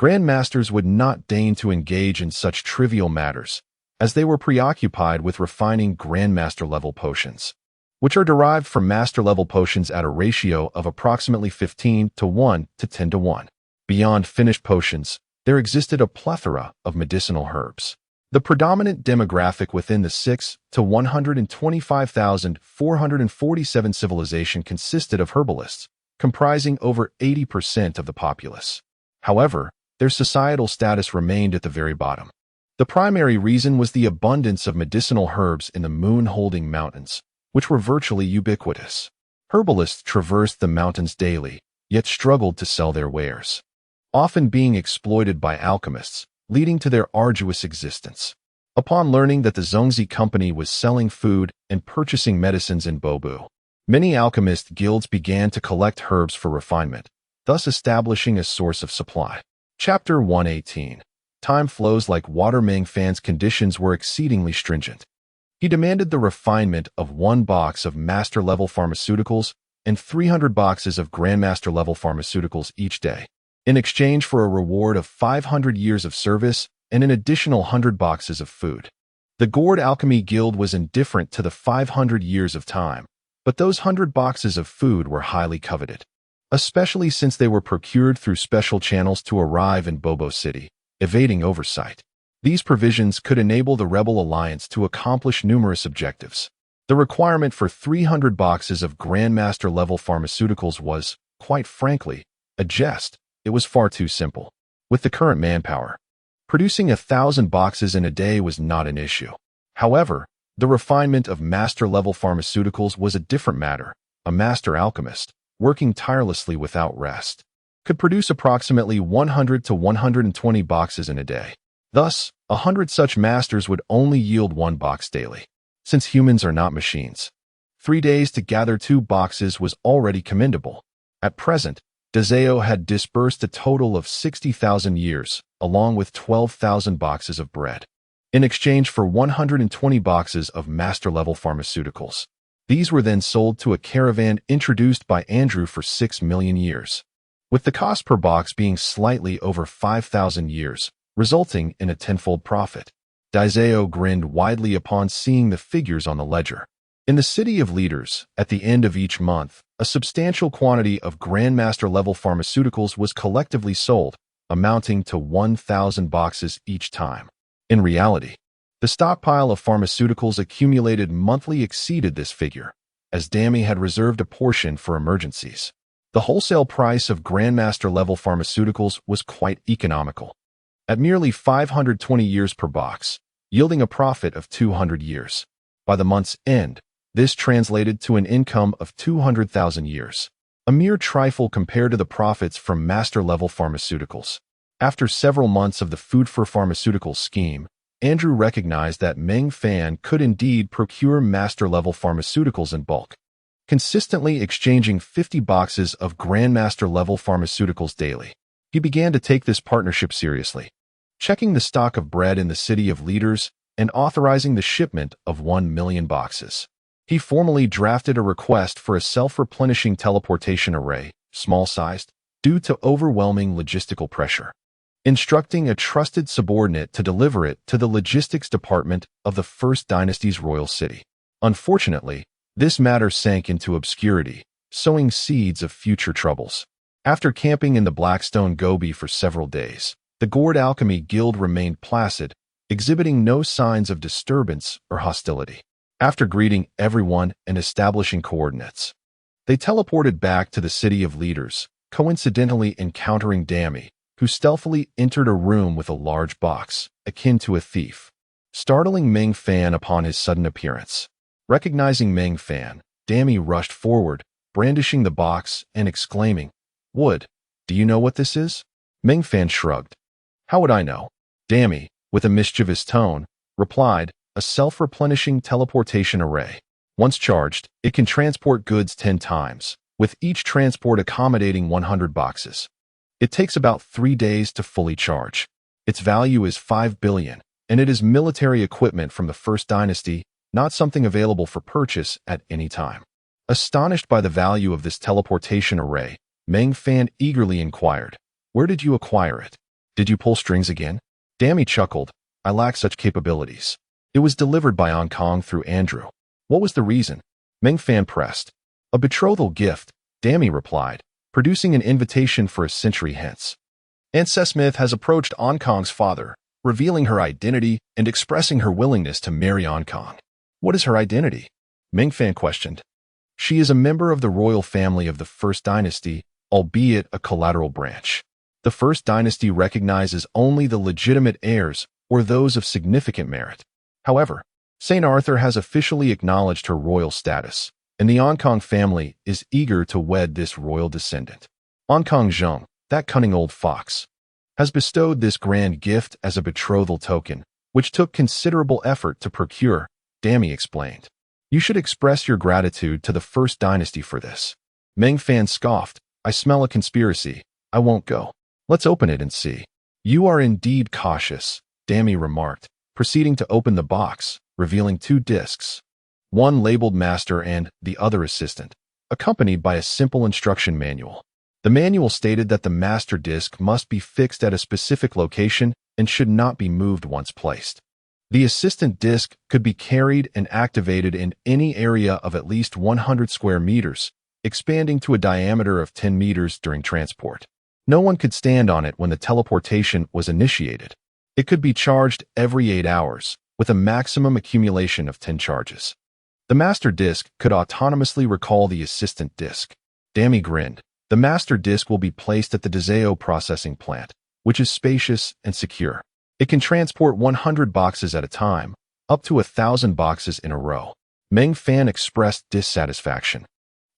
Grandmasters would not deign to engage in such trivial matters, as they were preoccupied with refining Grandmaster level potions, which are derived from Master level potions at a ratio of approximately 15 to 1 to 10 to 1. Beyond finished potions, there existed a plethora of medicinal herbs. The predominant demographic within the 6 to 125,447 civilization consisted of herbalists, comprising over 80% of the populace. However, their societal status remained at the very bottom. The primary reason was the abundance of medicinal herbs in the moon-holding mountains, which were virtually ubiquitous. Herbalists traversed the mountains daily, yet struggled to sell their wares, often being exploited by alchemists, leading to their arduous existence. Upon learning that the Zongzi Company was selling food and purchasing medicines in Bobu, many alchemist guilds began to collect herbs for refinement, thus establishing a source of supply. Chapter 118. Time flows like water. Meng Fan's conditions were exceedingly stringent. He demanded the refinement of 1 box of master-level pharmaceuticals and 300 boxes of grandmaster-level pharmaceuticals each day, in exchange for a reward of 500 years of service and an additional 100 boxes of food. The Gourd Alchemy Guild was indifferent to the 500 years of time, but those 100 boxes of food were highly coveted, especially since they were procured through special channels to arrive in Bobo City, evading oversight. These provisions could enable the Rebel Alliance to accomplish numerous objectives. The requirement for 300 boxes of Grandmaster-level pharmaceuticals was, quite frankly, a jest. It was far too simple. With the current manpower, producing 1,000 boxes in a day was not an issue. However, the refinement of master-level pharmaceuticals was a different matter. A master alchemist, working tirelessly without rest, could produce approximately 100 to 120 boxes in a day. Thus, 100 such masters would only yield 1 box daily. Since humans are not machines, 3 days to gather 2 boxes was already commendable. At present, Dazeo had disbursed a total of 60,000 years, along with 12,000 boxes of bread, in exchange for 120 boxes of master-level pharmaceuticals. These were then sold to a caravan introduced by Andrew for 6 million years, with the cost per box being slightly over 5,000 years, resulting in a tenfold profit. Dazeo grinned widely upon seeing the figures on the ledger. In the City of Leaders, at the end of each month, a substantial quantity of Grandmaster-level pharmaceuticals was collectively sold, amounting to 1,000 boxes each time. In reality, the stockpile of pharmaceuticals accumulated monthly exceeded this figure, as Dami had reserved a portion for emergencies. The wholesale price of Grandmaster-level pharmaceuticals was quite economical, at merely 520 years per box, yielding a profit of 200 years. By the month's end, this translated to an income of 200,000 years, a mere trifle compared to the profits from master-level pharmaceuticals. After several months of the Food for Pharmaceuticals scheme, Andrew recognized that Meng Fan could indeed procure master-level pharmaceuticals in bulk, consistently exchanging 50 boxes of Grandmaster-level pharmaceuticals daily. He began to take this partnership seriously, checking the stock of bread in the City of Leaders and authorizing the shipment of 1 million boxes. He formally drafted a request for a self-replenishing teleportation array, small-sized, due to overwhelming logistical pressure, instructing a trusted subordinate to deliver it to the logistics department of the First Dynasty's royal city. Unfortunately, this matter sank into obscurity, sowing seeds of future troubles. After camping in the Blackstone Gobi for several days, the Gourd Alchemy Guild remained placid, exhibiting no signs of disturbance or hostility. After greeting everyone and establishing coordinates, they teleported back to the City of Leaders, coincidentally encountering Dami, who stealthily entered a room with a large box, akin to a thief, startling Meng Fan upon his sudden appearance. Recognizing Meng Fan, Dami rushed forward, brandishing the box and exclaiming, "Wood, do you know what this is?" Meng Fan shrugged. "How would I know?" Dami, with a mischievous tone, replied, "A self-replenishing teleportation array. Once charged, it can transport goods 10 times, with each transport accommodating 100 boxes. It takes about 3 days to fully charge. Its value is 5 billion, and it is military equipment from the First Dynasty, not something available for purchase at any time." Astonished by the value of this teleportation array, Meng Fan eagerly inquired, "Where did you acquire it? Did you pull strings again?" Dami chuckled, "I lack such capabilities. It was delivered by Hong Kong through Andrew." "What was the reason?" Meng Fan pressed. "A betrothal gift," Dami replied, producing an invitation for a century hence. Anse Smith has approached Hong Kong's father, revealing her identity and expressing her willingness to marry Hong Kong. "What is her identity?" Meng Fan questioned. "She is a member of the royal family of the First Dynasty, albeit a collateral branch. The First Dynasty recognizes only the legitimate heirs or those of significant merit. However, St. Arthur has officially acknowledged her royal status, and the Hong Kong family is eager to wed this royal descendant. Hong Kong Zheng, that cunning old fox, has bestowed this grand gift as a betrothal token, which took considerable effort to procure," Dami explained. "You should express your gratitude to the First Dynasty for this." Meng Fan scoffed, "I smell a conspiracy. I won't go. Let's open it and see." "You are indeed cautious," Dami remarked, proceeding to open the box, revealing 2 discs, one labeled Master and the other Assistant, accompanied by a simple instruction manual. The manual stated that the Master disc must be fixed at a specific location and should not be moved once placed. The Assistant disc could be carried and activated in any area of at least 100 square meters, expanding to a diameter of 10 meters during transport. No one could stand on it when the teleportation was initiated. It could be charged every 8 hours, with a maximum accumulation of 10 charges. The Master Disc could autonomously recall the Assistant Disc. Dami grinned. "The Master Disc will be placed at the Dazeo processing plant, which is spacious and secure. It can transport 100 boxes at a time, up to 1,000 boxes in a row." Meng Fan expressed dissatisfaction.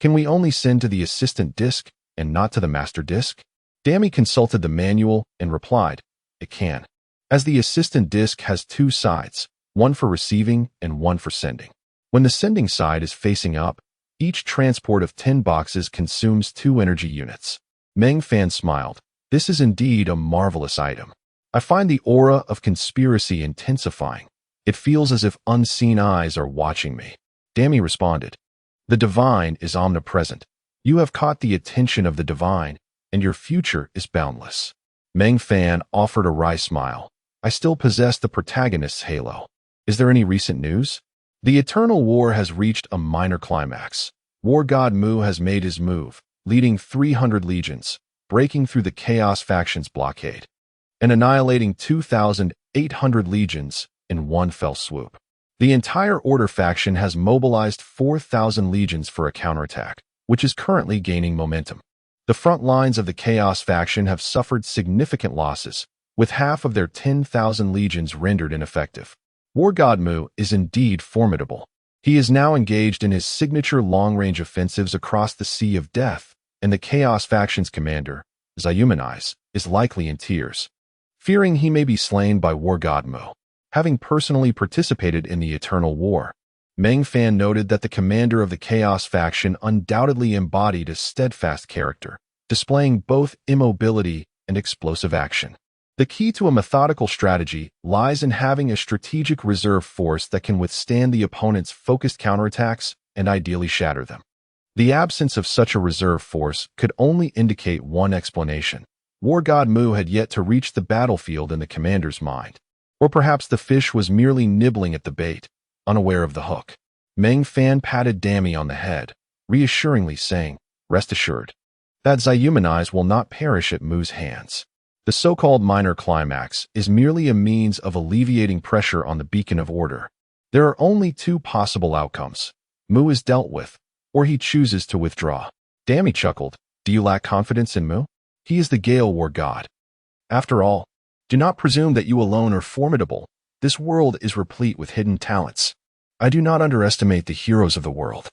Can we only send to the assistant disk and not to the master disk? Dami consulted the manual and replied, it can, as the assistant disk has two sides, one for receiving and one for sending. When the sending side is facing up, each transport of 10 boxes consumes 2 energy units. Meng Fan smiled. This is indeed a marvelous item. I find the aura of conspiracy intensifying. It feels as if unseen eyes are watching me. Dami responded. The divine is omnipresent. You have caught the attention of the divine, and your future is boundless. Meng Fan offered a wry smile. I still possess the protagonist's halo. Is there any recent news? The Eternal War has reached a minor climax. War God Mu has made his move, leading 300 legions, breaking through the Chaos faction's blockade, and annihilating 2,800 legions in one fell swoop. The entire Order faction has mobilized 4,000 legions for a counterattack, which is currently gaining momentum. The front lines of the Chaos faction have suffered significant losses, with half of their 10,000 legions rendered ineffective. War God Mu is indeed formidable. He is now engaged in his signature long-range offensives across the Sea of Death, and the Chaos faction's commander, Zayumanize, is likely in tears, fearing he may be slain by War God Mu. Having personally participated in the Eternal War, Meng Fan noted that the commander of the Chaos faction undoubtedly embodied a steadfast character, displaying both immobility and explosive action. The key to a methodical strategy lies in having a strategic reserve force that can withstand the opponent's focused counterattacks and ideally shatter them. The absence of such a reserve force could only indicate one explanation. War God Mu had yet to reach the battlefield in the commander's mind. Or perhaps the fish was merely nibbling at the bait, unaware of the hook. Meng Fan patted Dami on the head, reassuringly saying, rest assured, that Zayumanize will not perish at Mu's hands. The so-called minor climax is merely a means of alleviating pressure on the beacon of order. There are only 2 possible outcomes. Mu is dealt with, or he chooses to withdraw. Dami chuckled. Do you lack confidence in Mu? He is the Gale War God. After all, do not presume that you alone are formidable. This world is replete with hidden talents. I do not underestimate the heroes of the world.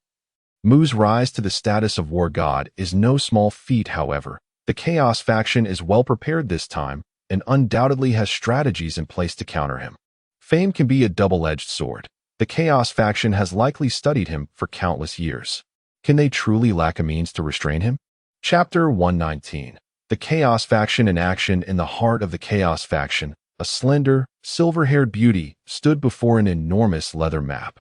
Mu's rise to the status of War God is no small feat, however. The Chaos faction is well prepared this time and undoubtedly has strategies in place to counter him. Fame can be a double-edged sword. The Chaos faction has likely studied him for countless years. Can they truly lack a means to restrain him? Chapter 119. The Chaos faction in action. In the heart of the Chaos faction, a slender, silver-haired beauty stood before an enormous leather map,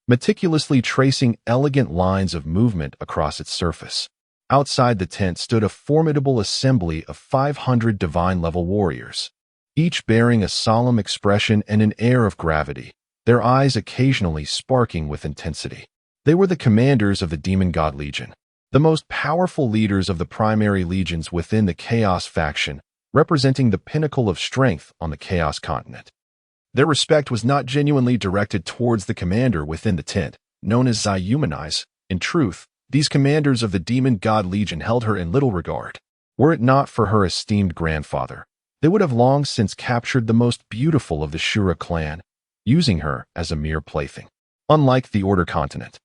meticulously tracing elegant lines of movement across its surface. Outside the tent stood a formidable assembly of 500 divine-level warriors, each bearing a solemn expression and an air of gravity, their eyes occasionally sparking with intensity. They were the commanders of the Demon God Legion, the most powerful leaders of the primary legions within the Chaos faction, representing the pinnacle of strength on the Chaos continent. Their respect was not genuinely directed towards the commander within the tent, known as Zayumanize. In truth, these commanders of the Demon God Legion held her in little regard. Were it not for her esteemed grandfather, they would have long since captured the most beautiful of the Shura clan, using her as a mere plaything. Unlike the Order continent,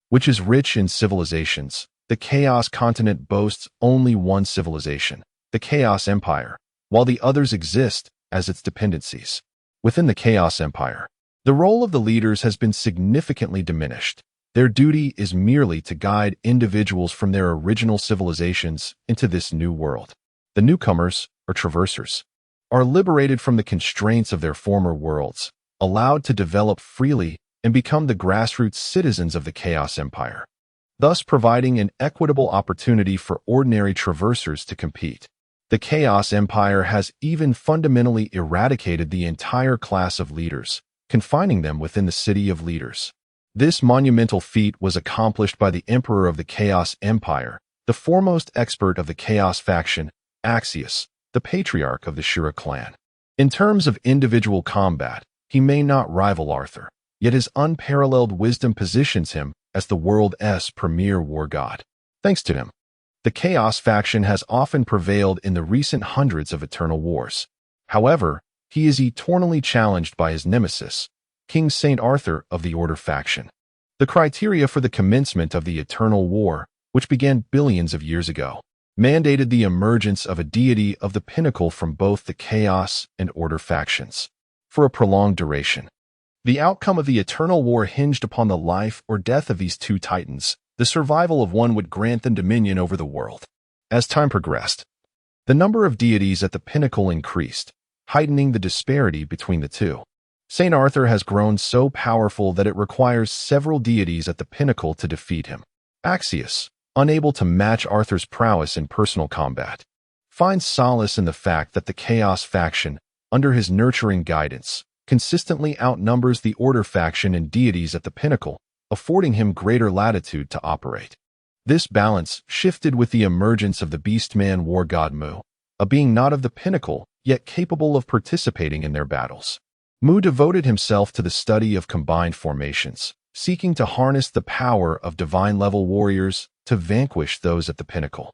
which is rich in civilizations, the Chaos continent boasts only one civilization, the Chaos Empire, while the others exist as its dependencies. Within the Chaos Empire, the role of the leaders has been significantly diminished. Their duty is merely to guide individuals from their original civilizations into this new world. The newcomers, or traversers, are liberated from the constraints of their former worlds, allowed to develop freely and become the grassroots citizens of the Chaos Empire, thus providing an equitable opportunity for ordinary traversers to compete. The Chaos Empire has even fundamentally eradicated the entire class of leaders, confining them within the City of Leaders. This monumental feat was accomplished by the Emperor of the Chaos Empire, the foremost expert of the Chaos faction, Axius, the patriarch of the Shura clan. In terms of individual combat, he may not rival Arthur, yet his unparalleled wisdom positions him as the world's premier war god. Thanks to him, the Chaos faction has often prevailed in the recent hundreds of eternal wars. However, he is eternally challenged by his nemesis, King Saint Arthur of the Order faction. The criteria for the commencement of the Eternal War which began billions of years ago, mandated the emergence of a deity of the pinnacle from both the chaos and order factions. For a prolonged duration, the outcome of the eternal war hinged upon the life or death of these two titans. The survival of one would grant them dominion over the world. As time progressed, the number of deities at the pinnacle increased, heightening the disparity between the two. St. Arthur has grown so powerful that it requires several deities at the pinnacle to defeat him. Axius, unable to match Arthur's prowess in personal combat, finds solace in the fact that the Chaos faction, under his nurturing guidance, consistently outnumbers the Order faction and deities at the pinnacle, affording him greater latitude to operate. This balance shifted with the emergence of the beastman war god Mu, a being not of the pinnacle, yet capable of participating in their battles. Mu devoted himself to the study of combined formations, seeking to harness the power of divine-level warriors to vanquish those at the pinnacle.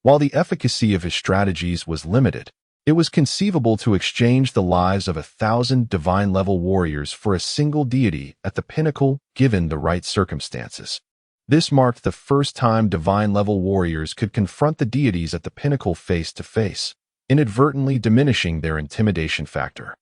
While the efficacy of his strategies was limited, it was conceivable to exchange the lives of 1,000 divine-level warriors for a single deity at the pinnacle given the right circumstances. This marked the first time divine-level warriors could confront the deities at the pinnacle face-to-face, inadvertently diminishing their intimidation factor.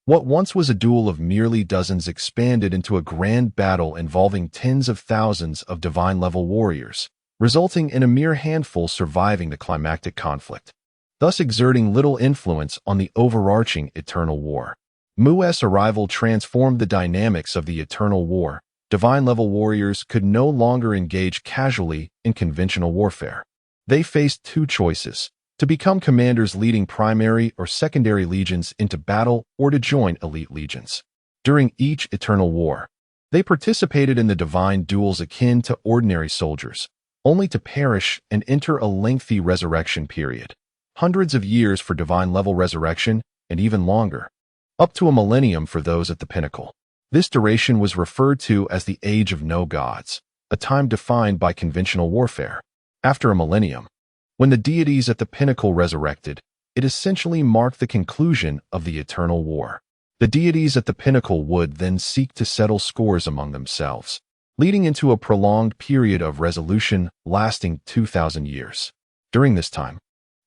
What once was a duel of merely dozens expanded into a grand battle involving tens of thousands of divine-level warriors, resulting in a mere handful surviving the climactic conflict, thus exerting little influence on the overarching eternal war. Mu's arrival transformed the dynamics of the eternal war. Divine-level warriors could no longer engage casually in conventional warfare. They faced two choices: to become commanders leading primary or secondary legions into battle, or to join elite legions. During each eternal war, they participated in the divine duels akin to ordinary soldiers, only to perish and enter a lengthy resurrection period. Hundreds of years for divine-level resurrection, and even longer, up to a millennium for those at the pinnacle. This duration was referred to as the Age of No Gods, a time defined by conventional warfare. After a millennium, when the deities at the pinnacle resurrected, it essentially marked the conclusion of the eternal war. The deities at the pinnacle would then seek to settle scores among themselves, leading into a prolonged period of resolution lasting 2,000 years. During this time,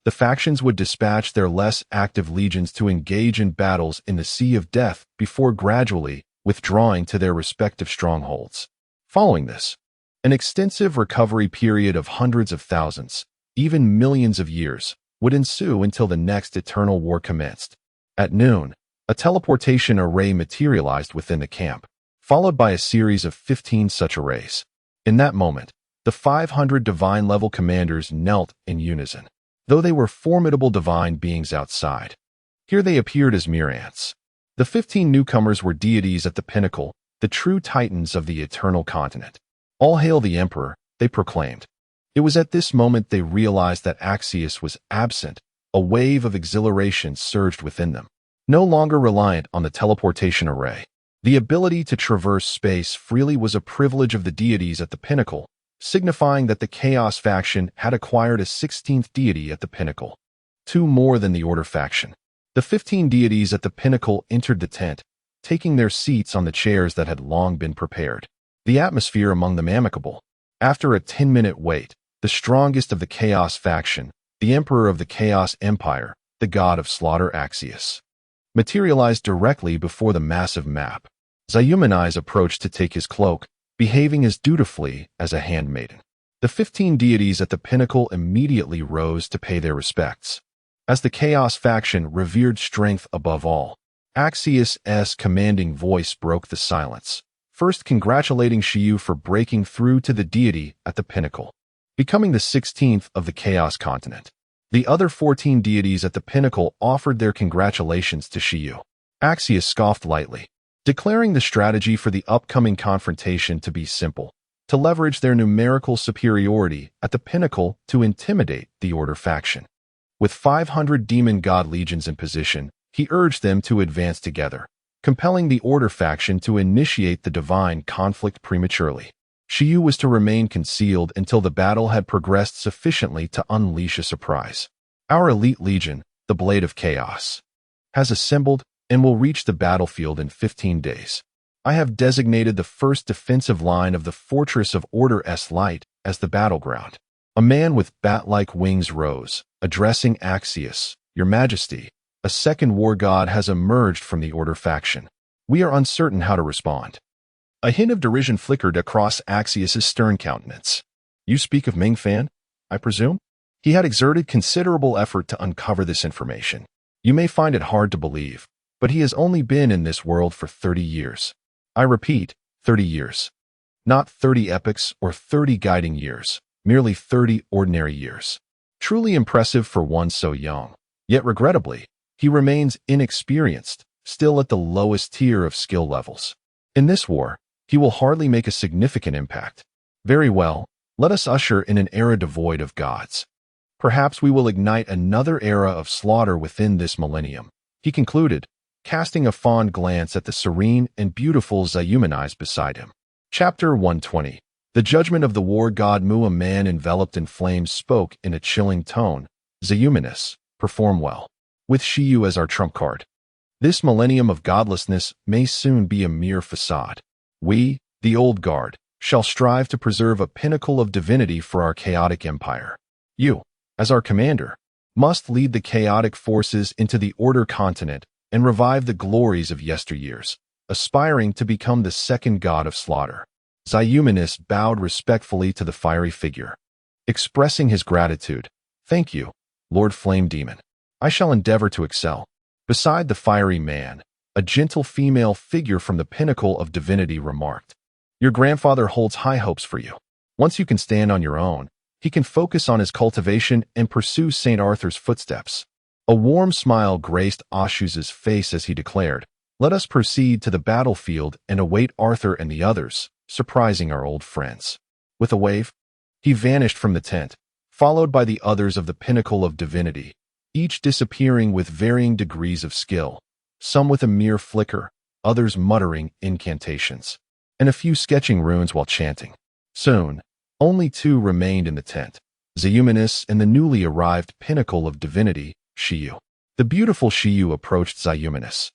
the factions would dispatch their less active legions to engage in battles in the Sea of Death before gradually withdrawing to their respective strongholds. Following this, an extensive recovery period of hundreds of thousands, even millions of years, would ensue until the next eternal war commenced. At noon, a teleportation array materialized within the camp, followed by a series of 15 such arrays. In that moment, the 500 divine-level commanders knelt in unison, though they were formidable divine beings outside. Here they appeared as mere ants. The 15 newcomers were deities at the pinnacle, the true titans of the eternal continent. All hail the Emperor, they proclaimed. It was at this moment they realized that Axius was absent. A wave of exhilaration surged within them. No longer reliant on the teleportation array, the ability to traverse space freely was a privilege of the deities at the pinnacle, signifying that the Chaos faction had acquired a 16th deity at the pinnacle, two more than the Order faction. The 15 deities at the pinnacle entered the tent, taking their seats on the chairs that had long been prepared. The atmosphere among them amicable. After a 10-minute wait, the strongest of the Chaos faction, the Emperor of the Chaos Empire, the god of slaughter Axius, materialized directly before the massive map. Zayumanai's approached to take his cloak, behaving as dutifully as a handmaiden. The 15 deities at the pinnacle immediately rose to pay their respects. As the Chaos faction revered strength above all, Axius' commanding voice broke the silence, first congratulating Shiyu for breaking through to the deity at the pinnacle, becoming the 16th of the Chaos continent. The other 14 deities at the pinnacle offered their congratulations to Shiyu. Axius scoffed lightly, declaring the strategy for the upcoming confrontation to be simple: to leverage their numerical superiority at the pinnacle to intimidate the Order faction. With 500 demon god legions in position, he urged them to advance together, compelling the Order faction to initiate the divine conflict prematurely. Shiyu was to remain concealed until the battle had progressed sufficiently to unleash a surprise. Our elite legion, the Blade of Chaos, has assembled and will reach the battlefield in 15 days. I have designated the first defensive line of the Fortress of Order S Light as the battleground. A man with bat-like wings rose, addressing Axius. Your Majesty, a second war god has emerged from the Order faction. We are uncertain how to respond. A hint of derision flickered across Axius's stern countenance. You speak of Meng Fan, I presume? He had exerted considerable effort to uncover this information. You may find it hard to believe, but he has only been in this world for 30 years. I repeat, 30 years. Not 30 epochs or 30 guiding years, merely 30 ordinary years. Truly impressive for one so young. Yet regrettably, he remains inexperienced, still at the lowest tier of skill levels. In this war, he will hardly make a significant impact. Very well, let us usher in an era devoid of gods. Perhaps we will ignite another era of slaughter within this millennium, he concluded, casting a fond glance at the serene and beautiful Zayumanis beside him. Chapter 120. The Judgment of the War God Mu. A man enveloped in flames spoke in a chilling tone. Zayumanis, perform well. With Shiyu as our trump card. This millennium of godlessness may soon be a mere facade. We, the old guard, shall strive to preserve a pinnacle of divinity for our chaotic empire. You, as our commander, must lead the chaotic forces into the Order continent and revive the glories of yesteryears, aspiring to become the second god of slaughter. Zayumanis bowed respectfully to the fiery figure, expressing his gratitude. Thank you, Lord Flame Demon. I shall endeavor to excel. Beside the fiery man, a gentle female figure from the pinnacle of divinity remarked, Your grandfather holds high hopes for you. Once you can stand on your own, he can focus on his cultivation and pursue St. Arthur's footsteps. A warm smile graced Ashuz's face as he declared, Let us proceed to the battlefield and await Arthur and the others, surprising our old friends. With a wave, he vanished from the tent, followed by the others of the pinnacle of divinity, each disappearing with varying degrees of skill, some with a mere flicker, others muttering incantations, and a few sketching runes while chanting. Soon, only two remained in the tent, Zayumanis and the newly arrived pinnacle of divinity, Shiyu. The beautiful Shiyu approached Zayumanis,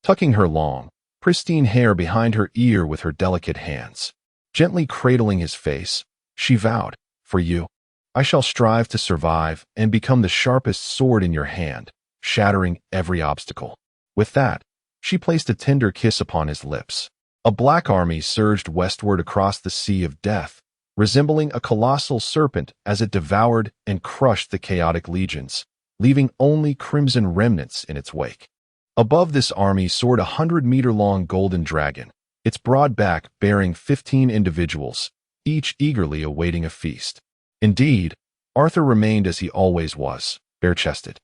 tucking her long, pristine hair behind her ear with her delicate hands. Gently cradling his face, she vowed, For you, I shall strive to survive and become the sharpest sword in your hand, shattering every obstacle. With that, she placed a tender kiss upon his lips. A black army surged westward across the sea of death, resembling a colossal serpent as it devoured and crushed the chaotic legions, leaving only crimson remnants in its wake. Above this army soared a 100-meter-long golden dragon, its broad back bearing 15 individuals, each eagerly awaiting a feast. Indeed, Arthur remained as he always was, bare-chested.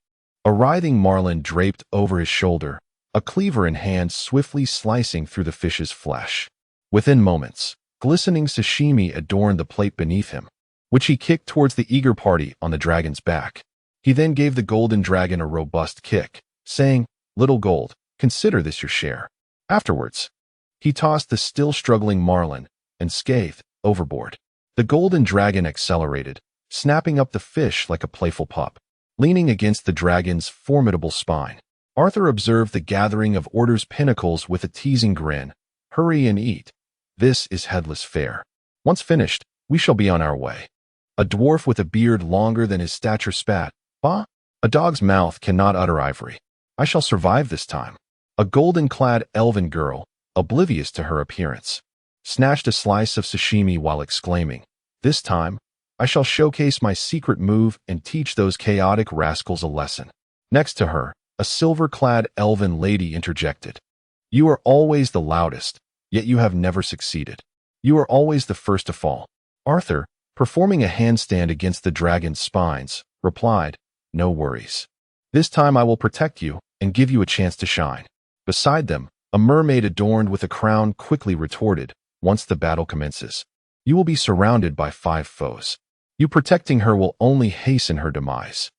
A writhing marlin draped over his shoulder, a cleaver in hand swiftly slicing through the fish's flesh. Within moments, glistening sashimi adorned the plate beneath him, which he kicked towards the eager party on the dragon's back. He then gave the golden dragon a robust kick, saying, Little gold, consider this your share. Afterwards, he tossed the still struggling marlin and scathed overboard. The golden dragon accelerated, snapping up the fish like a playful pup. Leaning against the dragon's formidable spine, Arthur observed the gathering of Order's pinnacles with a teasing grin. Hurry and eat. This is headless fare. Once finished, we shall be on our way. A dwarf with a beard longer than his stature spat, Bah! A dog's mouth cannot utter ivory. I shall survive this time. A golden-clad elven girl, oblivious to her appearance, snatched a slice of sashimi while exclaiming, This time, I shall showcase my secret move and teach those chaotic rascals a lesson. Next to her, a silver-clad elven lady interjected, You are always the loudest, yet you have never succeeded. You are always the first to fall. Arthur, performing a handstand against the dragon's spines, replied, No worries. This time I will protect you and give you a chance to shine. Beside them, a mermaid adorned with a crown quickly retorted, Once the battle commences, you will be surrounded by 5 foes. You protecting her will only hasten her demise.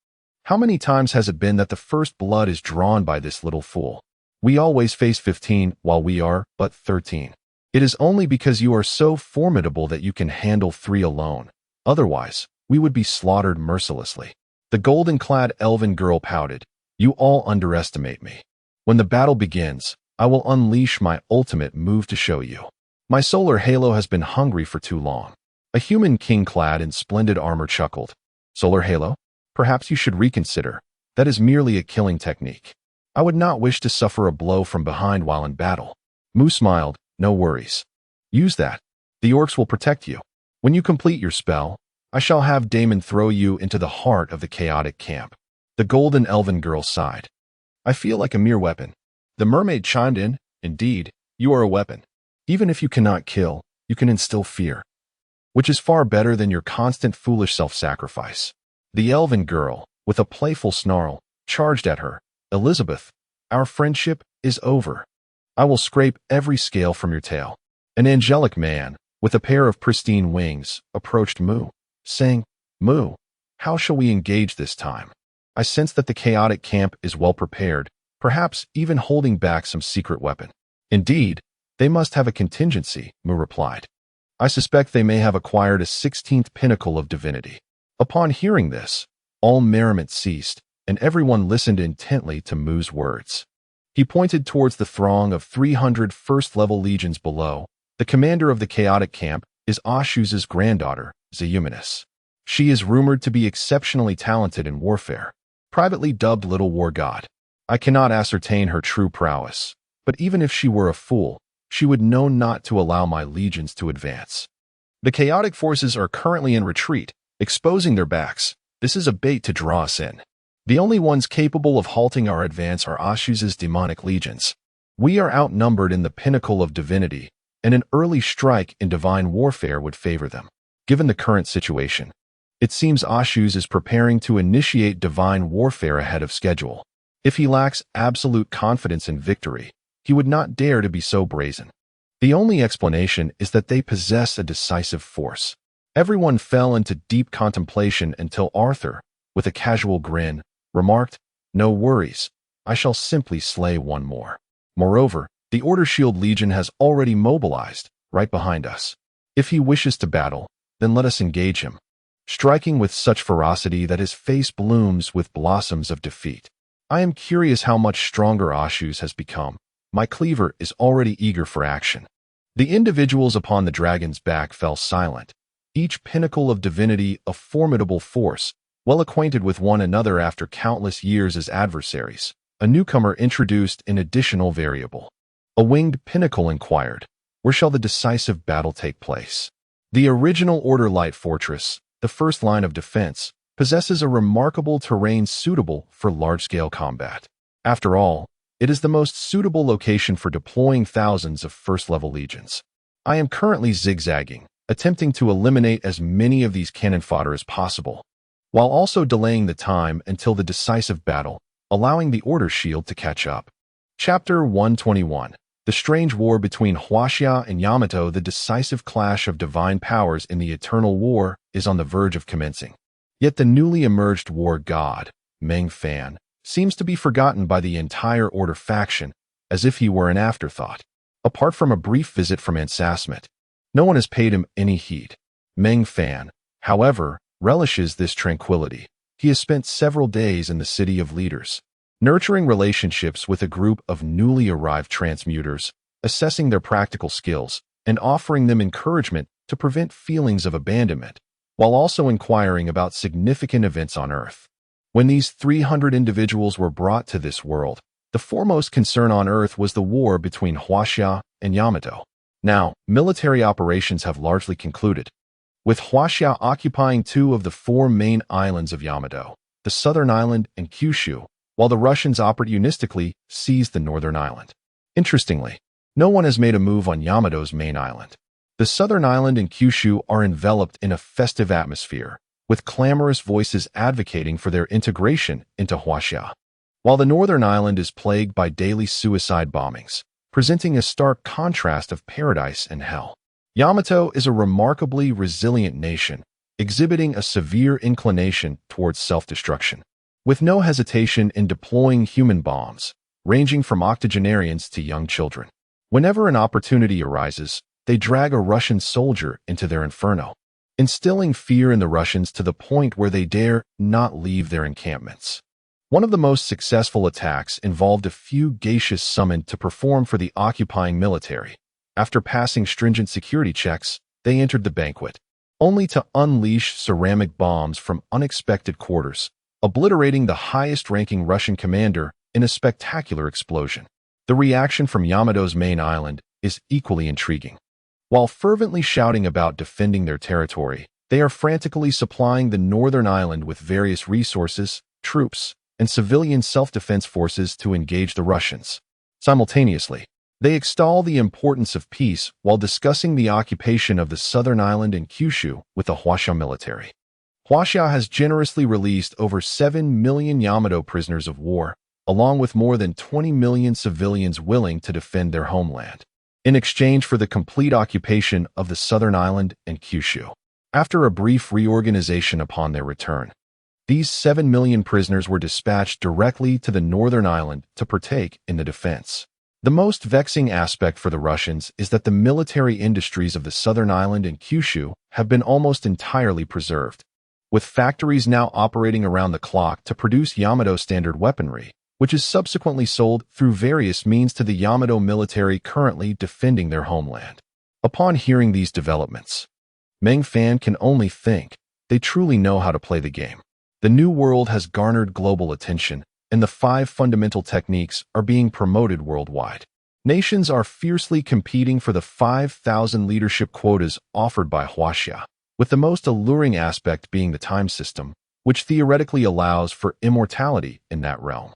How many times has it been that the first blood is drawn by this little fool? We always face 15 while we are but 13. It is only because you are so formidable that you can handle 3 alone. Otherwise, we would be slaughtered mercilessly. The golden-clad elven girl pouted, You all underestimate me. When the battle begins, I will unleash my ultimate move to show you. My solar halo has been hungry for too long. A human king clad in splendid armor chuckled. Solar halo? Perhaps you should reconsider. That is merely a killing technique. I would not wish to suffer a blow from behind while in battle. Mu smiled. No worries. Use that. The orcs will protect you. When you complete your spell, I shall have Damon throw you into the heart of the chaotic camp. The golden elven girl sighed. I feel like a mere weapon. The mermaid chimed in. Indeed, you are a weapon. Even if you cannot kill, you can instill fear, which is far better than your constant foolish self-sacrifice. The elven girl, with a playful snarl, charged at her. Elizabeth, our friendship is over. I will scrape every scale from your tail. An angelic man, with a pair of pristine wings, approached Mu, saying, Mu, how shall we engage this time? I sense that the chaotic camp is well prepared, perhaps even holding back some secret weapon. Indeed, they must have a contingency, Mu replied. I suspect they may have acquired a 16th pinnacle of divinity. Upon hearing this, all merriment ceased, and everyone listened intently to Mu's words. He pointed towards the throng of 300 first-level legions below. The commander of the chaotic camp is Ashuz's granddaughter, Zeumenes. She is rumored to be exceptionally talented in warfare, privately dubbed Little War God. I cannot ascertain her true prowess, but even if she were a fool, she would know not to allow my legions to advance. The chaotic forces are currently in retreat, exposing their backs. This is a bait to draw us in. The only ones capable of halting our advance are Ashuz's demonic legions. We are outnumbered in the pinnacle of divinity, and an early strike in divine warfare would favor them. Given the current situation, it seems Ashuz is preparing to initiate divine warfare ahead of schedule. If he lacks absolute confidence in victory, he would not dare to be so brazen. The only explanation is that they possess a decisive force. Everyone fell into deep contemplation until Arthur, with a casual grin, remarked, No worries, I shall simply slay one more. Moreover, the Order Shield Legion has already mobilized, right behind us. If he wishes to battle, then let us engage him, striking with such ferocity that his face blooms with blossoms of defeat. I am curious how much stronger Ashuz has become. My cleaver is already eager for action. The individuals upon the dragon's back fell silent, each pinnacle of divinity a formidable force, well acquainted with one another after countless years as adversaries. A newcomer introduced an additional variable. A winged pinnacle inquired, where shall the decisive battle take place? The original Order Light Fortress, the first line of defense, possesses a remarkable terrain suitable for large-scale combat. After all, it is the most suitable location for deploying thousands of first-level legions. I am currently zigzagging, attempting to eliminate as many of these cannon fodder as possible, while also delaying the time until the decisive battle, allowing the Order Shield to catch up. Chapter 121. The Strange War Between Huaxia and Yamato. The decisive clash of divine powers in the Eternal War is on the verge of commencing. Yet the newly emerged war god, Meng Fan, seems to be forgotten by the entire Order faction, as if he were an afterthought. Apart from a brief visit from Ansasmet, no one has paid him any heed. Meng Fan, however, relishes this tranquility. He has spent several days in the City of Leaders, nurturing relationships with a group of newly arrived transmuters, assessing their practical skills, and offering them encouragement to prevent feelings of abandonment, while also inquiring about significant events on Earth. When these 300 individuals were brought to this world, the foremost concern on Earth was the war between Huaxia and Yamato. Now, military operations have largely concluded, with Huaxia occupying 2 of the 4 main islands of Yamato, the southern island and Kyushu, while the Russians opportunistically seized the northern island. Interestingly, no one has made a move on Yamato's main island. The southern island and Kyushu are enveloped in a festive atmosphere, with clamorous voices advocating for their integration into Huaxia, while the northern island is plagued by daily suicide bombings, presenting a stark contrast of paradise and hell. Yamato is a remarkably resilient nation, exhibiting a severe inclination towards self-destruction, with no hesitation in deploying human bombs, ranging from octogenarians to young children. Whenever an opportunity arises, they drag a Russian soldier into their inferno, instilling fear in the Russians to the point where they dare not leave their encampments. One of the most successful attacks involved a few geishas summoned to perform for the occupying military. After passing stringent security checks, they entered the banquet. only to unleash ceramic bombs from unexpected quarters, obliterating the highest-ranking Russian commander in a spectacular explosion. The reaction from Yamato's main island is equally intriguing. While fervently shouting about defending their territory, they are frantically supplying the northern island with various resources, troops, and civilian self-defense forces to engage the Russians. Simultaneously, they extol the importance of peace while discussing the occupation of the southern island in Kyushu with the Huaxia military. Huaxia has generously released over 7 million Yamato prisoners of war, along with more than 20 million civilians willing to defend their homeland, in exchange for the complete occupation of the southern island and Kyushu. After a brief reorganization upon their return, these 7 million prisoners were dispatched directly to the northern island to partake in the defense. The most vexing aspect for the Russians is that the military industries of the southern island and Kyushu have been almost entirely preserved, with factories now operating around the clock to produce Yamato standard weaponry, which is subsequently sold through various means to the Yamato military currently defending their homeland. Upon hearing these developments, Meng Fan can only think they truly know how to play the game. The New World has garnered global attention, and the 5 fundamental techniques are being promoted worldwide. Nations are fiercely competing for the 5,000 leadership quotas offered by Huaxia, with the most alluring aspect being the time system, which theoretically allows for immortality in that realm.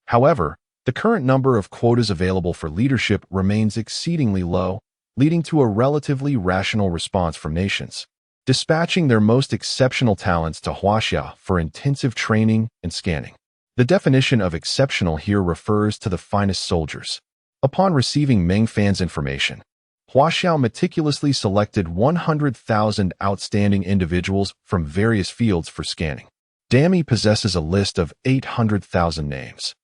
However, the current number of quotas available for leadership remains exceedingly low, leading to a relatively rational response from nations, dispatching their most exceptional talents to Huaxia for intensive training and scanning. The definition of exceptional here refers to the finest soldiers. Upon receiving Meng Fan's information, Huaxia meticulously selected 100,000 outstanding individuals from various fields for scanning. Dami possesses a list of 800,000 names,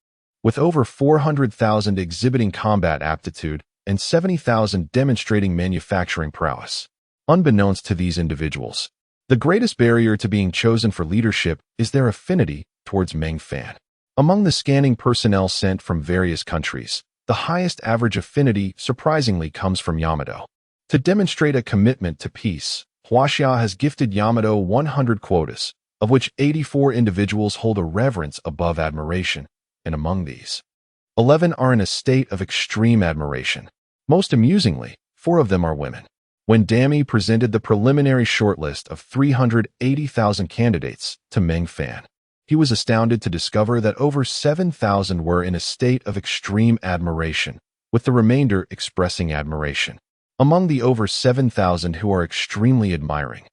with over 400,000 exhibiting combat aptitude and 70,000 demonstrating manufacturing prowess. Unbeknownst to these individuals, the greatest barrier to being chosen for leadership is their affinity towards Meng Fan. Among the scanning personnel sent from various countries, the highest average affinity surprisingly comes from Yamato. To demonstrate a commitment to peace, Huaxia has gifted Yamato 100 quotas, of which 84 individuals hold a reverence above admiration, and among these, 11 are in a state of extreme admiration. Most amusingly, 4 of them are women. When Dami presented the preliminary shortlist of 380,000 candidates to Meng Fan, he was astounded to discover that over 7,000 were in a state of extreme admiration, with the remainder expressing admiration. Among the over 7,000 who are extremely admiring,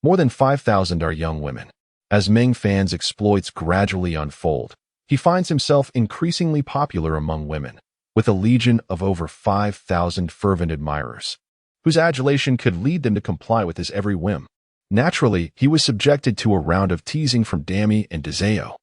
more than 5,000 are young women. As Meng Fan's exploits gradually unfold, he finds himself increasingly popular among women, with a legion of over 5,000 fervent admirers, whose adulation could lead them to comply with his every whim. Naturally, he was subjected to a round of teasing from Dami and Dezeo.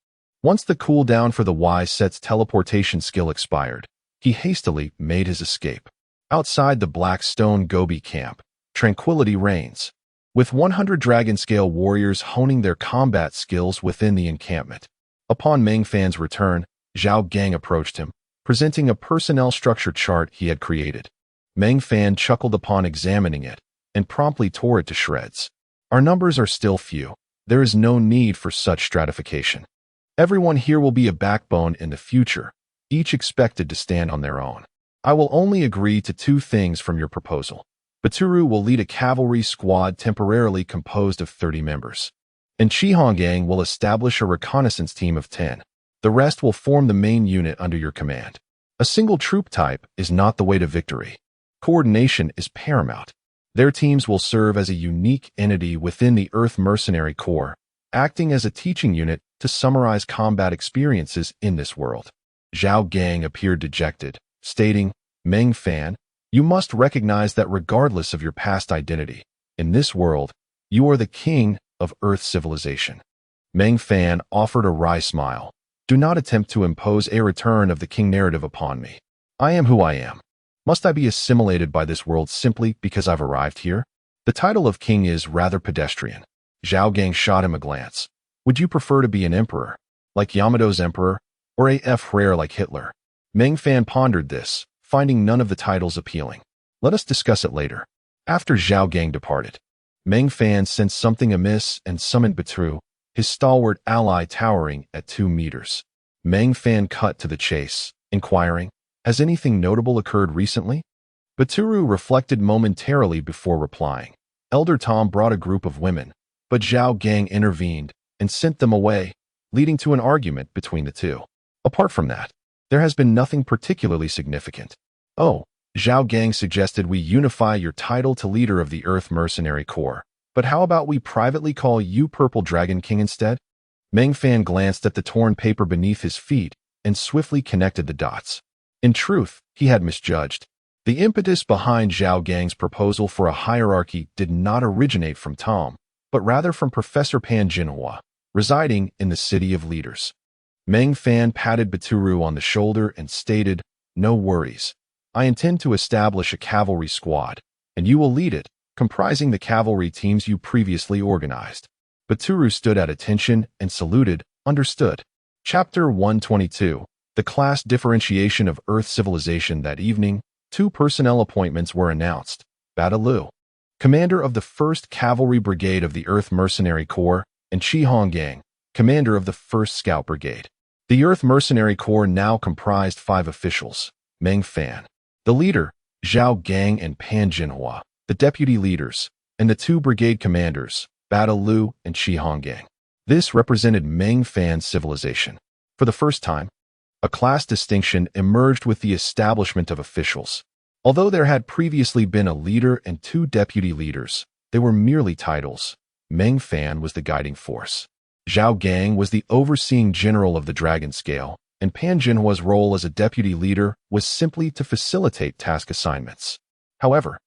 Once the cooldown for the Y-Set's teleportation skill expired, he hastily made his escape. Outside the Black Stone Gobi camp, tranquility reigns, with 100 dragon-scale warriors honing their combat skills within the encampment. Upon Meng Fan's return, Zhao Gang approached him, presenting a personnel structure chart he had created. Meng Fan chuckled upon examining it and promptly tore it to shreds. Our numbers are still few. There is no need for such stratification. Everyone here will be a backbone in the future, each expected to stand on their own. I will only agree to 2 things from your proposal. Baturu will lead a cavalry squad temporarily composed of 30 members, and Chihonggang will establish a reconnaissance team of 10. The rest will form the main unit under your command. A single troop type is not the way to victory. Coordination is paramount. Their teams will serve as a unique entity within the Earth Mercenary Corps, acting as a teaching unit to summarize combat experiences in this world. Zhao Gang appeared dejected, stating, Meng Fan, you must recognize that regardless of your past identity, in this world, you are the king of Earth civilization. Meng Fan offered a wry smile. Do not attempt to impose a return of the king narrative upon me. I am who I am. Must I be assimilated by this world simply because I've arrived here? The title of king is rather pedestrian. Zhao Gang shot him a glance. Would you prefer to be an emperor, like Yamato's emperor, or a Führer like Hitler? Meng Fan pondered this, finding none of the titles appealing. Let us discuss it later. After Zhao Gang departed, Meng Fan sensed something amiss and summoned Baturu, his stalwart ally towering at 2 meters. Meng Fan cut to the chase, inquiring, "Has anything notable occurred recently?" Baturu reflected momentarily before replying. Elder Tom brought a group of women, but Zhao Gang intervened and sent them away, leading to an argument between the two. Apart from that, there has been nothing particularly significant. "Oh," Zhao Gang suggested, "we unify your title to leader of the Earth Mercenary Corps. But how about we privately call you Purple Dragon King instead?" Meng Fan glanced at the torn paper beneath his feet and swiftly connected the dots. In truth, he had misjudged. The impetus behind Zhao Gang's proposal for a hierarchy did not originate from Tom, but rather from Professor Pan Jinhua, residing in the City of Leaders. Meng Fan patted Baturu on the shoulder and stated, "No worries. I intend to establish a cavalry squad, and you will lead it, comprising the cavalry teams you previously organized." Baturu stood at attention and saluted, "Understood." Chapter 122. The class differentiation of Earth civilization. That evening, 2 personnel appointments were announced. Badalu, commander of the 1st Cavalry Brigade of the Earth Mercenary Corps, and Chi Honggang, commander of the 1st Scout Brigade. The Earth Mercenary Corps now comprised 5 officials: Meng Fan, the leader, Zhao Gang and Pan Jinhua, the deputy leaders, and the 2 brigade commanders, Badalu and Chi Honggang. This represented Meng Fan's civilization. For the first time, a class distinction emerged with the establishment of officials. Although there had previously been a leader and 2 deputy leaders, they were merely titles. Meng Fan was the guiding force. Zhao Gang was the overseeing general of the Dragon Scale, and Pan Jinhua's role as a deputy leader was simply to facilitate task assignments. However,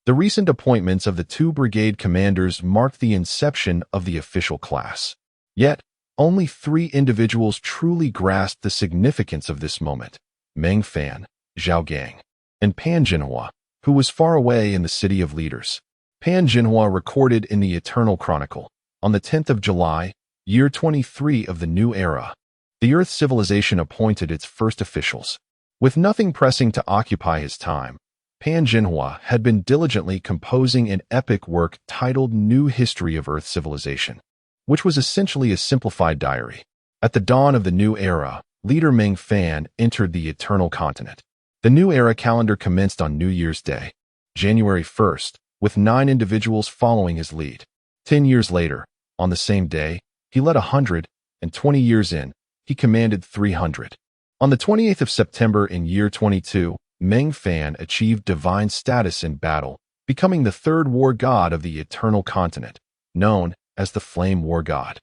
the recent appointments of the 2 brigade commanders marked the inception of the official class. Yet, only 3 individuals truly grasped the significance of this moment: Meng Fan, Zhao Gang, and Pan Jinhua, who was far away in the City of Leaders. Pan Jinhua recorded in the Eternal Chronicle, on the 10th of July, year 23 of the New Era, the Earth civilization appointed its first officials. With nothing pressing to occupy his time, Pan Jinhua had been diligently composing an epic work titled New History of Earth Civilization, which was essentially a simplified diary. At the dawn of the New Era, leader Meng Fan entered the Eternal Continent. The New Era calendar commenced on New Year's Day, January 1st, with 9 individuals following his lead. 10 years later, on the same day, he led 100, and 20 years in, he commanded 300. On the 28th of September in year 22, Meng Fan achieved divine status in battle, becoming the 3rd war god of the Eternal Continent, known as the Flame War God.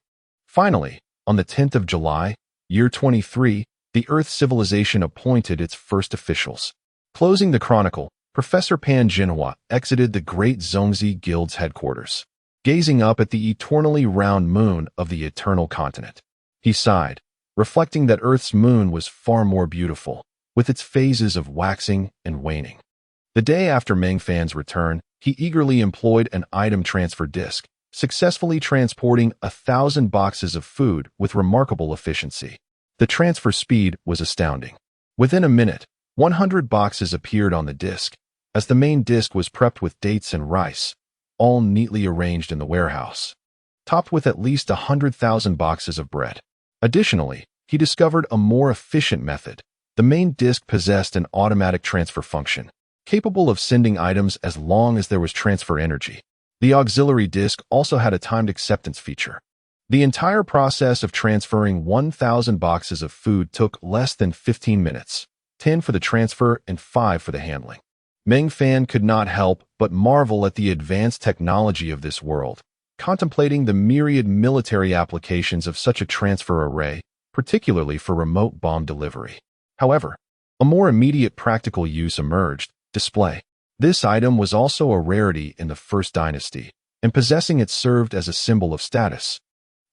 Finally, on the 10th of July, year 23, the Earth civilization appointed its first officials. Closing the chronicle, Professor Pan Jinhua exited the Great Zongzi Guild's headquarters. Gazing up at the eternally round moon of the Eternal Continent, he sighed, reflecting that Earth's moon was far more beautiful, with its phases of waxing and waning. The day after Meng Fan's return, he eagerly employed an item transfer disk, successfully transporting 1,000 boxes of food with remarkable efficiency. The transfer speed was astounding. Within a minute, 100 boxes appeared on the disk, as the main disk was prepped with dates and rice, all neatly arranged in the warehouse, topped with at least 100,000 boxes of bread. Additionally, he discovered a more efficient method. The main disk possessed an automatic transfer function, capable of sending items as long as there was transfer energy. The auxiliary disk also had a timed acceptance feature. The entire process of transferring 1,000 boxes of food took less than 15 minutes, 10 for the transfer and 5 for the handling. Meng Fan could not help but marvel at the advanced technology of this world, contemplating the myriad military applications of such a transfer array, particularly for remote bomb delivery. However, a more immediate practical use emerged: display. This item was also a rarity in the First Dynasty, and possessing it served as a symbol of status,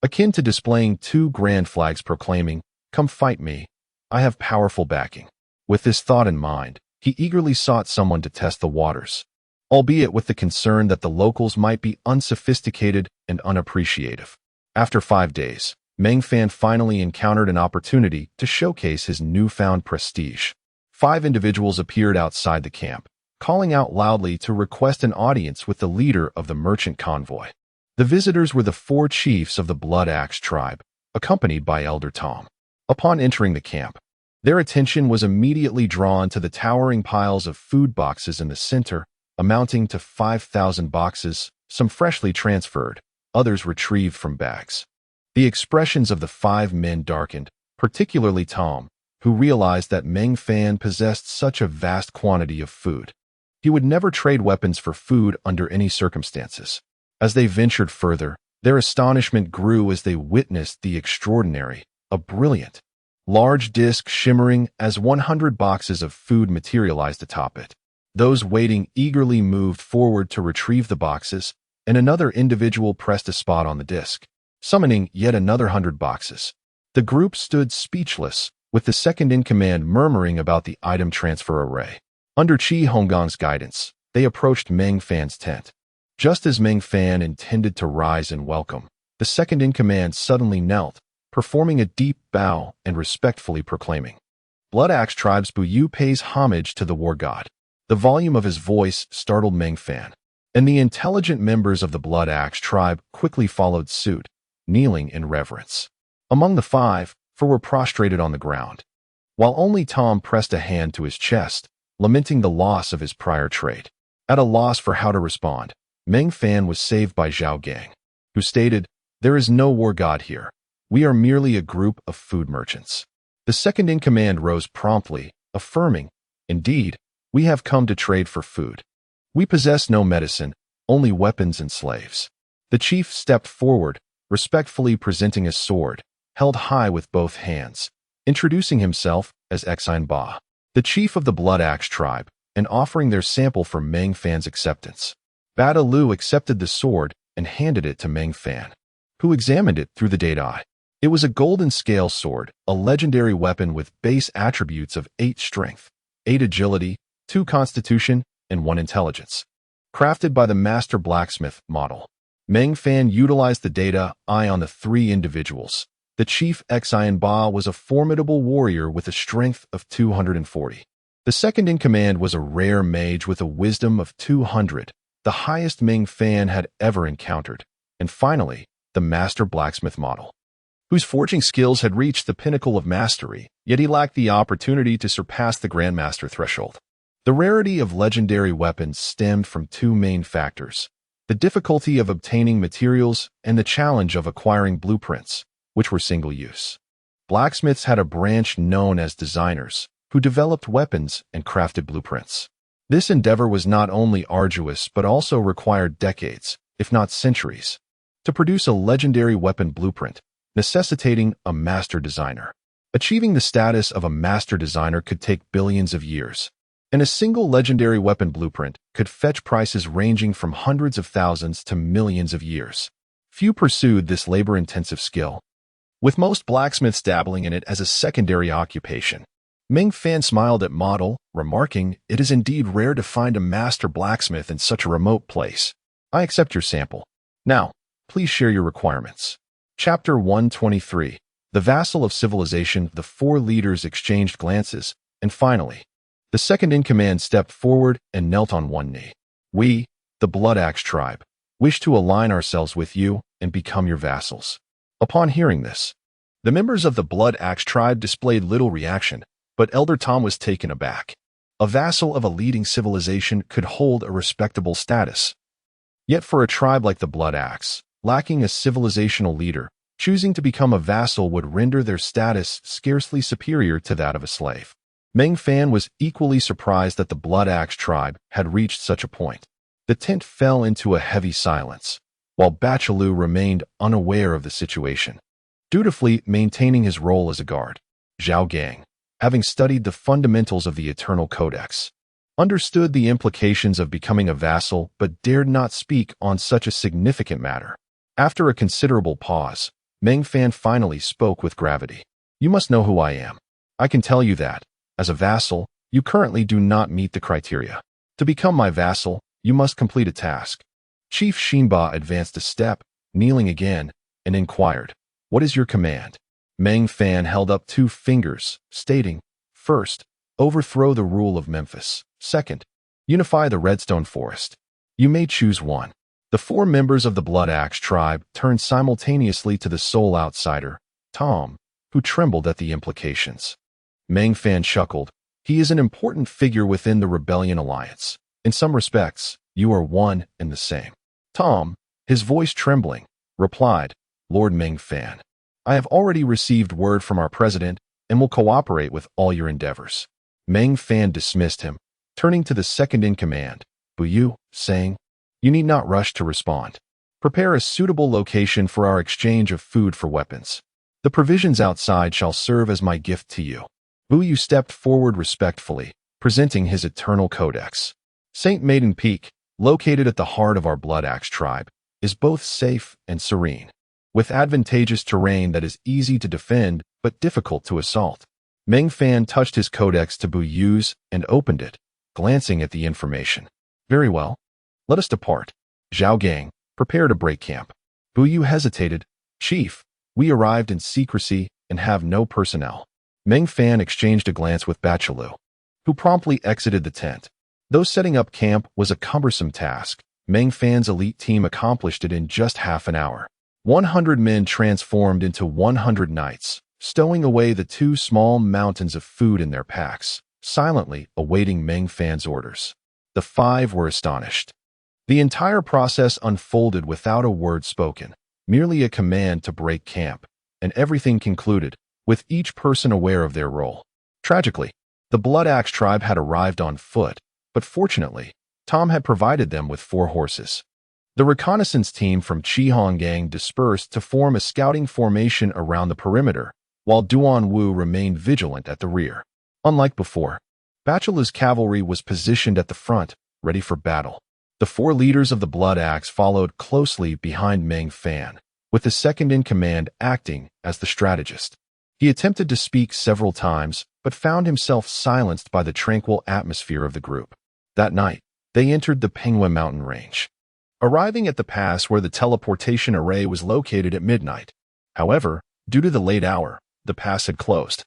akin to displaying 2 grand flags proclaiming, "Come fight me, I have powerful backing." With this thought in mind, he eagerly sought someone to test the waters, albeit with the concern that the locals might be unsophisticated and unappreciative. After 5 days, Meng Fan finally encountered an opportunity to showcase his newfound prestige. 5 individuals appeared outside the camp, calling out loudly to request an audience with the leader of the merchant convoy. The visitors were the 4 chiefs of the Blood Axe tribe, accompanied by Elder Tom. Upon entering the camp, their attention was immediately drawn to the towering piles of food boxes in the center, amounting to 5,000 boxes, some freshly transferred, others retrieved from bags. The expressions of the 5 men darkened, particularly Tom, who realized that Meng Fan possessed such a vast quantity of food. He would never trade weapons for food under any circumstances. As they ventured further, their astonishment grew as they witnessed the extraordinary, a brilliant, large disc shimmering as 100 boxes of food materialized atop it. Those waiting eagerly moved forward to retrieve the boxes, and another individual pressed a spot on the disc, summoning yet another 100 boxes. The group stood speechless, with the second-in-command murmuring about the item transfer array. Under Chi Honggong's guidance, they approached Meng Fan's tent. Just as Meng Fan intended to rise in welcome, the second-in-command suddenly knelt, performing a deep bow and respectfully proclaiming, "Blood Axe Tribe's Buyu pays homage to the war god." The volume of his voice startled Meng Fan, and the intelligent members of the Blood Axe tribe quickly followed suit, kneeling in reverence. Among the 5, 4 were prostrated on the ground, while only Tom pressed a hand to his chest, lamenting the loss of his prior trade. At a loss for how to respond, Meng Fan was saved by Zhao Gang, who stated, "There is no war god here. We are merely a group of food merchants." The second-in-command rose promptly, affirming, "Indeed, we have come to trade for food. We possess no medicine, only weapons and slaves." The chief stepped forward, respectfully presenting a sword, held high with both hands, introducing himself as Exine Ba, the chief of the Blood Axe tribe, and offering their sample for Meng Fan's acceptance. Bada Lu accepted the sword and handed it to Meng Fan, who examined it through the date eye. It was a golden scale sword, a legendary weapon with base attributes of 8 strength, 8 agility, 2 constitution, and 1 intelligence. Crafted by the master blacksmith model, Meng Fan utilized the data eye on the 3 individuals. The chief Exine Ba was a formidable warrior with a strength of 240. The second-in-command was a rare mage with a wisdom of 200, the highest Meng Fan had ever encountered. And finally, the master blacksmith model, whose forging skills had reached the pinnacle of mastery, yet he lacked the opportunity to surpass the grandmaster threshold. The rarity of legendary weapons stemmed from 2 main factors: the difficulty of obtaining materials and the challenge of acquiring blueprints, which were single-use. Blacksmiths had a branch known as designers, who developed weapons and crafted blueprints. This endeavor was not only arduous but also required decades, if not centuries, to produce a legendary weapon blueprint, necessitating a master designer. Achieving the status of a master designer could take billions of years, and a single legendary weapon blueprint could fetch prices ranging from hundreds of thousands to millions of years. Few pursued this labor-intensive skill, with most blacksmiths dabbling in it as a secondary occupation. Meng Fan smiled at Model, remarking, "It is indeed rare to find a master blacksmith in such a remote place. I accept your sample. Now, please share your requirements." Chapter 123. The Vassal of Civilization. The 4 leaders exchanged glances, and finally, the second-in-command stepped forward and knelt on one knee. "We, the Blood Axe tribe, wish to align ourselves with you and become your vassals." Upon hearing this, the members of the Blood Axe tribe displayed little reaction, but Elder Tom was taken aback. A vassal of a leading civilization could hold a respectable status. Yet for a tribe like the Blood Axe, lacking a civilizational leader, choosing to become a vassal would render their status scarcely superior to that of a slave. Meng Fan was equally surprised that the Blood Axe tribe had reached such a point. The tent fell into a heavy silence, while Bachalu remained unaware of the situation, dutifully maintaining his role as a guard. Zhao Gang, having studied the fundamentals of the Eternal Codex, understood the implications of becoming a vassal but dared not speak on such a significant matter. After a considerable pause, Meng Fan finally spoke with gravity. "You must know who I am. I can tell you that, as a vassal, you currently do not meet the criteria. To become my vassal, you must complete a task." Chief Shinba advanced a step, kneeling again, and inquired, "What is your command?" Meng Fan held up 2 fingers, stating, "First, overthrow the rule of Memphis. Second, Unify the Redstone Forest. You may choose one. The 4 members of the Blood Axe tribe turned simultaneously to the sole outsider, Tom, who trembled at the implications. Meng Fan chuckled. He is an important figure within the Rebellion Alliance. In some respects, you are one and the same. Tom, his voice trembling, replied, Lord Meng Fan, I have already received word from our president and will cooperate with all your endeavors. Meng Fan dismissed him, turning to the second-in-command, Buyu, saying, You need not rush to respond. Prepare a suitable location for our exchange of food for weapons. The provisions outside shall serve as my gift to you. Buyu stepped forward respectfully, presenting his eternal codex. St. Maiden Peak, located at the heart of our Blood Axe tribe, is both safe and serene, with advantageous terrain that is easy to defend but difficult to assault. Meng Fan touched his codex to Buyu's and opened it, glancing at the information. Very well. Let us depart. Zhao Gang, prepare to break camp. Buyu hesitated. Chief, we arrived in secrecy and have no personnel. Meng Fan exchanged a glance with Bachelu, who promptly exited the tent. Though setting up camp was a cumbersome task, Meng Fan's elite team accomplished it in just half an hour. 100 men transformed into 100 knights, stowing away the 2 small mountains of food in their packs, silently awaiting Meng Fan's orders. The 5 were astonished. The entire process unfolded without a word spoken, merely a command to break camp, and everything concluded, with each person aware of their role. Tragically, the Blood Axe tribe had arrived on foot, but fortunately, Tom had provided them with 4 horses. The reconnaissance team from Chihong Gang dispersed to form a scouting formation around the perimeter, while Duan Wu remained vigilant at the rear. Unlike before, Bachelu's cavalry was positioned at the front, ready for battle. The 4 leaders of the Blood Axe followed closely behind Meng Fan, with the second-in-command acting as the strategist. He attempted to speak several times, but found himself silenced by the tranquil atmosphere of the group. That night, they entered the Penguin Mountain Range, arriving at the pass where the teleportation array was located at midnight. However, due to the late hour, the pass had closed,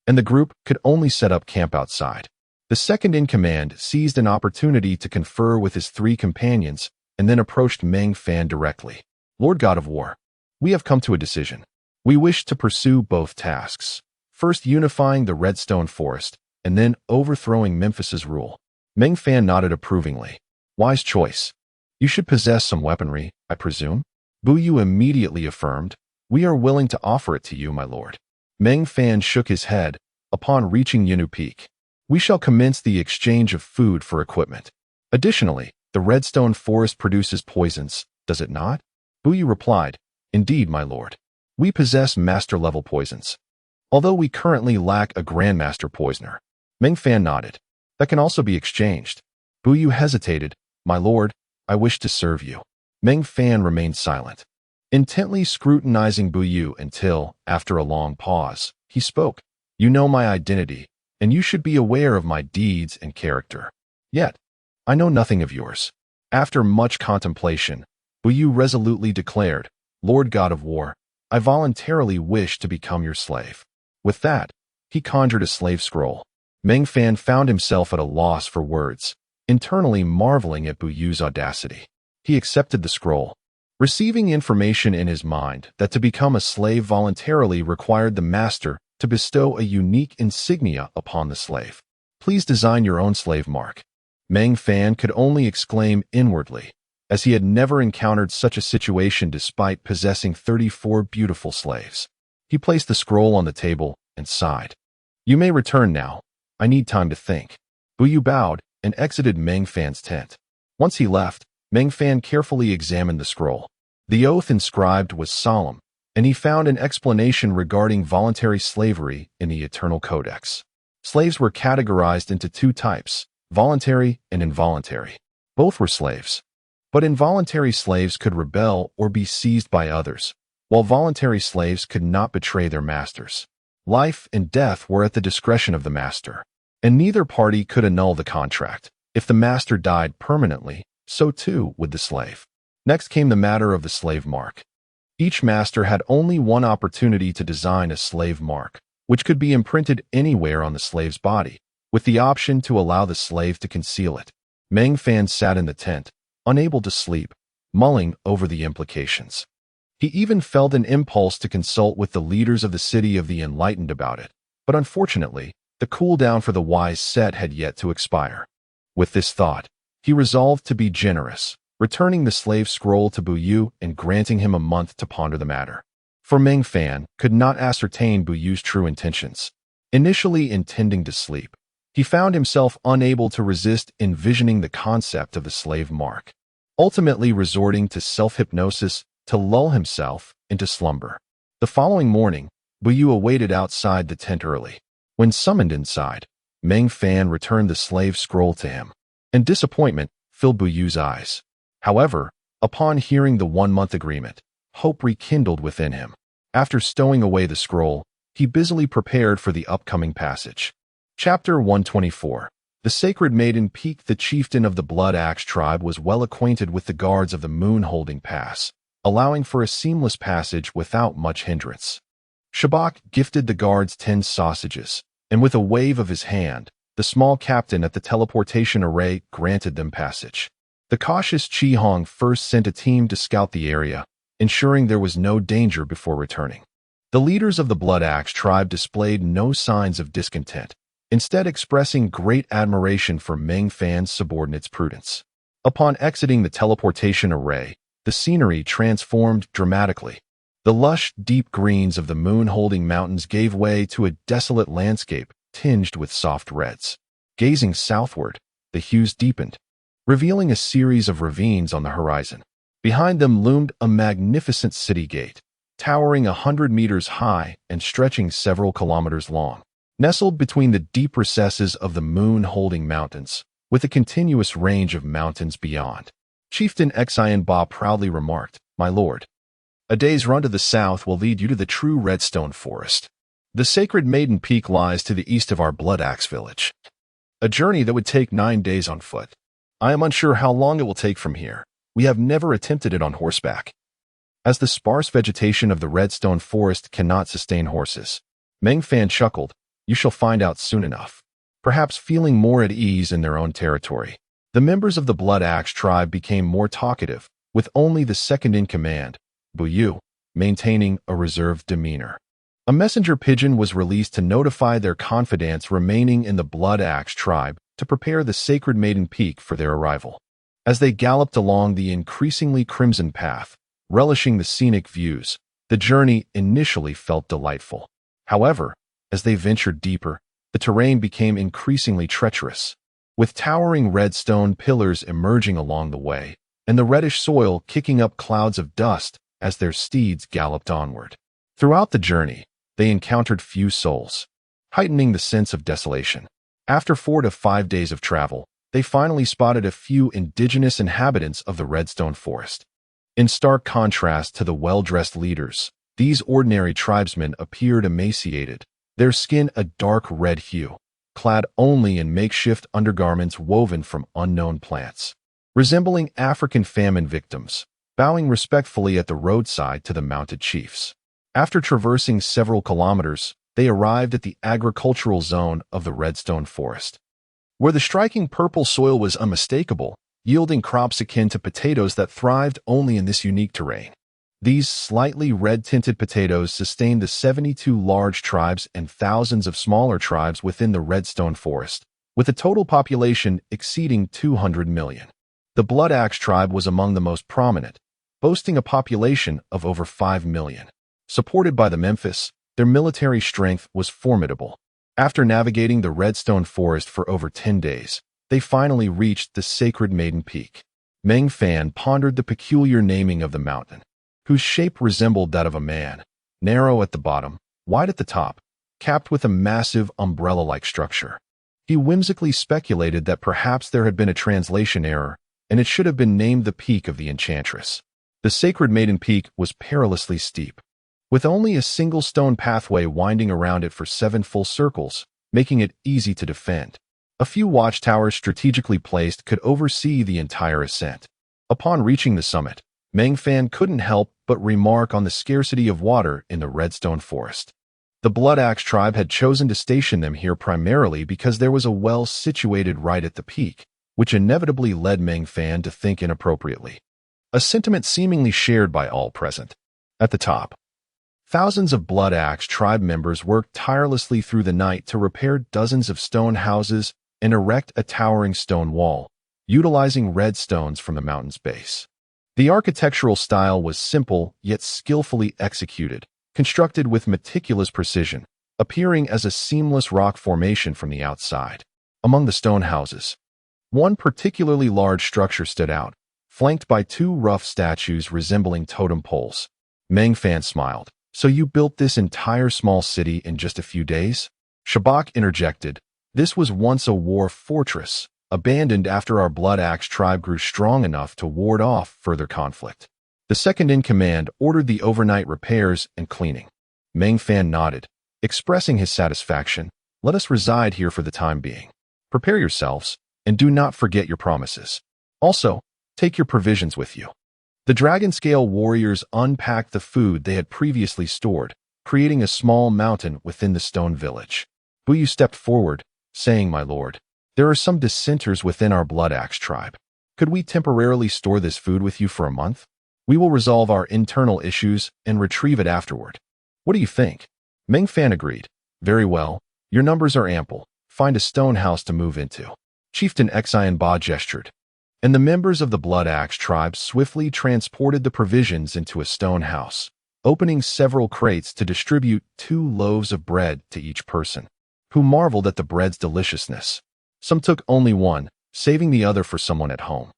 and the group could only set up camp outside. The second-in-command seized an opportunity to confer with his 3 companions and then approached Meng Fan directly. Lord God of War, we have come to a decision. We wish to pursue both tasks, first unifying the Redstone Forest and then overthrowing Memphis's rule. Meng Fan nodded approvingly. Wise choice. You should possess some weaponry, I presume? Buyu immediately affirmed. We are willing to offer it to you, my lord. Meng Fan shook his head. Upon reaching Yunu Peak, we shall commence the exchange of food for equipment. Additionally, the Redstone Forest produces poisons, does it not? Buyu replied, Indeed, my lord. We possess master-level poisons, although we currently lack a Grandmaster Poisoner. Meng Fan nodded. That can also be exchanged. Buyu hesitated. My lord, I wish to serve you. Meng Fan remained silent, intently scrutinizing Buyu until, after a long pause, he spoke. You know my identity, and you should be aware of my deeds and character. Yet, I know nothing of yours. After much contemplation, Buyu resolutely declared, Lord God of War, I voluntarily wish to become your slave. With that, he conjured a slave scroll. Meng Fan found himself at a loss for words, internally marveling at Buyu's audacity. He accepted the scroll, receiving information in his mind that to become a slave voluntarily required the master to bestow a unique insignia upon the slave. Please design your own slave mark. Meng Fan could only exclaim inwardly, as he had never encountered such a situation despite possessing 34 beautiful slaves. He placed the scroll on the table and sighed. You may return now. I need time to think. Buyu bowed and exited Meng Fan's tent. Once he left, Meng Fan carefully examined the scroll. The oath inscribed was solemn, and he found an explanation regarding voluntary slavery in the Eternal Codex. Slaves were categorized into 2 types, voluntary and involuntary. Both were slaves, but involuntary slaves could rebel or be seized by others, while voluntary slaves could not betray their masters. Life and death were at the discretion of the master, and neither party could annul the contract. If the master died permanently, so too would the slave. Next came the matter of the slave mark. Each master had only one opportunity to design a slave mark, which could be imprinted anywhere on the slave's body, with the option to allow the slave to conceal it. Meng Fan sat in the tent, unable to sleep, mulling over the implications. He even felt an impulse to consult with the leaders of the City of the Enlightened about it, but unfortunately, the cooldown for the wise set had yet to expire. With this thought, he resolved to be generous, returning the slave scroll to Buyu and granting him a month to ponder the matter. For Meng Fan could not ascertain Buyu's true intentions. Initially intending to sleep, he found himself unable to resist envisioning the concept of the slave mark, ultimately resorting to self-hypnosis to lull himself into slumber. The following morning, Buyu awaited outside the tent early. When summoned inside, Meng Fan returned the slave scroll to him, and disappointment filled Buyu's eyes. However, upon hearing the 1-month agreement, hope rekindled within him. After stowing away the scroll, he busily prepared for the upcoming passage. Chapter 124. The Sacred Maiden Peak. The chieftain of the Blood Axe tribe was well acquainted with the guards of the Moon-Holding Pass, allowing for a seamless passage without much hindrance. Shabak gifted the guards 10 sausages, and with a wave of his hand, the small captain at the teleportation array granted them passage. The cautious Chi Hong first sent a team to scout the area, ensuring there was no danger before returning. The leaders of the Blood Axe tribe displayed no signs of discontent, instead expressing great admiration for Meng Fan's subordinate's prudence. Upon exiting the teleportation array, the scenery transformed dramatically. The lush, deep greens of the moon-holding mountains gave way to a desolate landscape tinged with soft reds. Gazing southward, the hues deepened, revealing a series of ravines on the horizon. Behind them loomed a magnificent city gate, towering 100 meters high and stretching several kilometers long. Nestled between the deep recesses of the moon-holding mountains, with a continuous range of mountains beyond, Chieftain Xian Ba proudly remarked, "My lord, a day's run to the south will lead you to the true redstone forest. The Sacred Maiden Peak lies to the east of our Blood Axe village. A journey that would take 9 days on foot. I am unsure how long it will take from here. We have never attempted it on horseback, as the sparse vegetation of the redstone forest cannot sustain horses." Meng Fan chuckled. "You shall find out soon enough." Perhaps feeling more at ease in their own territory, the members of the Blood Axe tribe became more talkative, with only the second-in-command, Buyu, maintaining a reserved demeanor. A messenger pigeon was released to notify their confidants remaining in the Blood Axe tribe to prepare the Sacred Maiden Peak for their arrival. As they galloped along the increasingly crimson path, relishing the scenic views, the journey initially felt delightful. However, as they ventured deeper, the terrain became increasingly treacherous, with towering red stone pillars emerging along the way, and the reddish soil kicking up clouds of dust as their steeds galloped onward. Throughout the journey, they encountered few souls, heightening the sense of desolation. After 4 to 5 days of travel, they finally spotted a few indigenous inhabitants of the redstone forest. In stark contrast to the well-dressed leaders, these ordinary tribesmen appeared emaciated, their skin a dark red hue, clad only in makeshift undergarments woven from unknown plants. Resembling African famine victims, bowing respectfully at the roadside to the mounted chiefs. After traversing several kilometers, they arrived at the agricultural zone of the redstone forest, where the striking purple soil was unmistakable, yielding crops akin to potatoes that thrived only in this unique terrain. These slightly red-tinted potatoes sustained the 72 large tribes and thousands of smaller tribes within the redstone forest, with a total population exceeding 200 million. The Blood Axe tribe was among the most prominent, boasting a population of over 5 million. Supported by the Memphis, their military strength was formidable. After navigating the redstone forest for over 10 days, they finally reached the Sacred Maiden Peak. Meng Fan pondered the peculiar naming of the mountain, whose shape resembled that of a man, narrow at the bottom, wide at the top, capped with a massive umbrella-like structure. He whimsically speculated that perhaps there had been a translation error, and it should have been named the Peak of the Enchantress. The Sacred Maiden Peak was perilously steep, with only a single stone pathway winding around it for 7 full circles, making it easy to defend. A few watchtowers strategically placed could oversee the entire ascent. Upon reaching the summit, Meng Fan couldn't help but remark on the scarcity of water in the redstone forest. The Blood Axe tribe had chosen to station them here primarily because there was a well situated right at the peak, which inevitably led Meng Fan to think inappropriately. A sentiment seemingly shared by all present. At the top, thousands of Blood Axe tribe members worked tirelessly through the night to repair dozens of stone houses and erect a towering stone wall, utilizing red stones from the mountain's base. The architectural style was simple yet skillfully executed, constructed with meticulous precision, appearing as a seamless rock formation from the outside. Among the stone houses, one particularly large structure stood out, flanked by two rough statues resembling totem poles. Meng Fan smiled. "So you built this entire small city in just a few days?" Shabak interjected. "This was once a war fortress, abandoned after our Blood Axe tribe grew strong enough to ward off further conflict. The second-in-command ordered the overnight repairs and cleaning." Meng Fan nodded, expressing his satisfaction. "Let us reside here for the time being. Prepare yourselves, and do not forget your promises. Also, take your provisions with you." The dragon-scale warriors unpacked the food they had previously stored, creating a small mountain within the stone village. Buyu stepped forward, saying, "My lord, there are some dissenters within our Blood Axe tribe. Could we temporarily store this food with you for a month? We will resolve our internal issues and retrieve it afterward. What do you think?" Meng Fan agreed. "Very well. Your numbers are ample. Find a stone house to move into." Chieftain Xian Ba gestured, and the members of the Blood Axe tribe swiftly transported the provisions into a stone house, opening several crates to distribute 2 loaves of bread to each person, who marveled at the bread's deliciousness. Some took only one, saving the other for someone at home.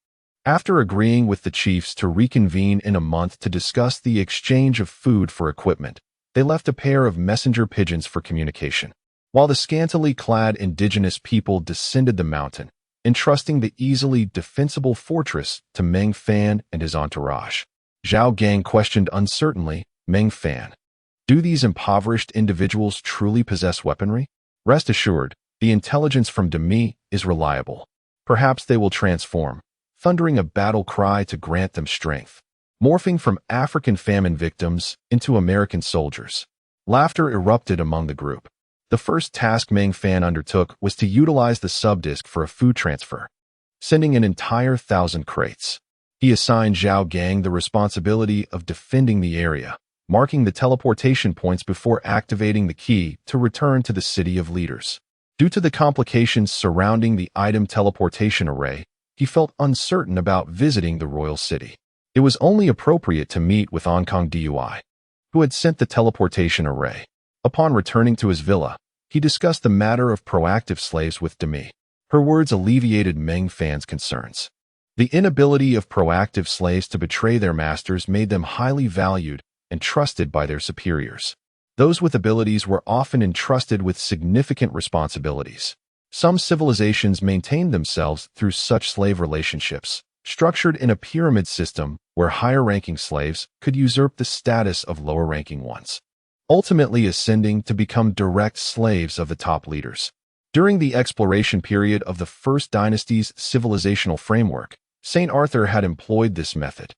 After agreeing with the chiefs to reconvene in a month to discuss the exchange of food for equipment, they left a pair of messenger pigeons for communication, while the scantily clad indigenous people descended the mountain, entrusting the easily defensible fortress to Meng Fan and his entourage. Zhao Gang questioned uncertainly, "Meng Fan, do these impoverished individuals truly possess weaponry?" "Rest assured, the intelligence from Demi is reliable. Perhaps they will transform, thundering a battle cry to grant them strength, morphing from African famine victims into American soldiers." Laughter erupted among the group. The first task Meng Fan undertook was to utilize the subdisk for a food transfer, sending an entire 1,000 crates. He assigned Zhao Gang the responsibility of defending the area, marking the teleportation points before activating the key to return to the City of Leaders. Due to the complications surrounding the item teleportation array, he felt uncertain about visiting the royal city. It was only appropriate to meet with Onkong Dui, who had sent the teleportation array. Upon returning to his villa, he discussed the matter of proactive slaves with Demi. Her words alleviated Meng Fan's concerns. The inability of proactive slaves to betray their masters made them highly valued and trusted by their superiors. Those with abilities were often entrusted with significant responsibilities. Some civilizations maintained themselves through such slave relationships, structured in a pyramid system where higher-ranking slaves could usurp the status of lower-ranking ones, ultimately ascending to become direct slaves of the top leaders. During the exploration period of the First Dynasty's civilizational framework, St. Arthur had employed this method,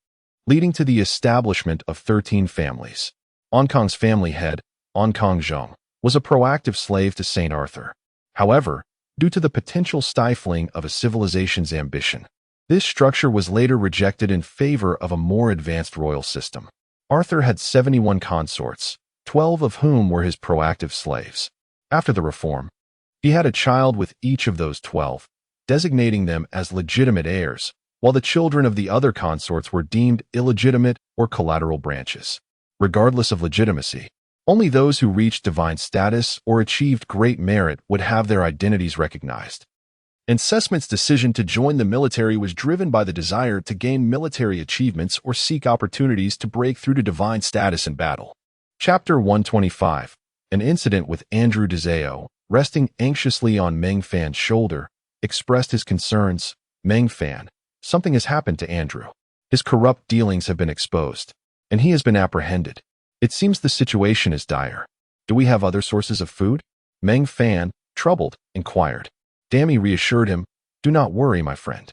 leading to the establishment of 13 families. Onkong's family head, Onkong Zhong, was a proactive slave to St. Arthur. However, due to the potential stifling of a civilization's ambition, this structure was later rejected in favor of a more advanced royal system. Arthur had 71 consorts, 12 of whom were his proactive slaves. After the reform, he had a child with each of those 12, designating them as legitimate heirs, while the children of the other consorts were deemed illegitimate or collateral branches. Regardless of legitimacy, only those who reached divine status or achieved great merit would have their identities recognized. Encesment's decision to join the military was driven by the desire to gain military achievements or seek opportunities to break through to divine status in battle. Chapter 125. An incident with Andrew Dezeo, resting anxiously on Meng Fan's shoulder, expressed his concerns. "Meng Fan, something has happened to Andrew. His corrupt dealings have been exposed, and he has been apprehended. It seems the situation is dire. Do we have other sources of food?" Meng Fan, troubled, inquired. Dami reassured him, "Do not worry, my friend.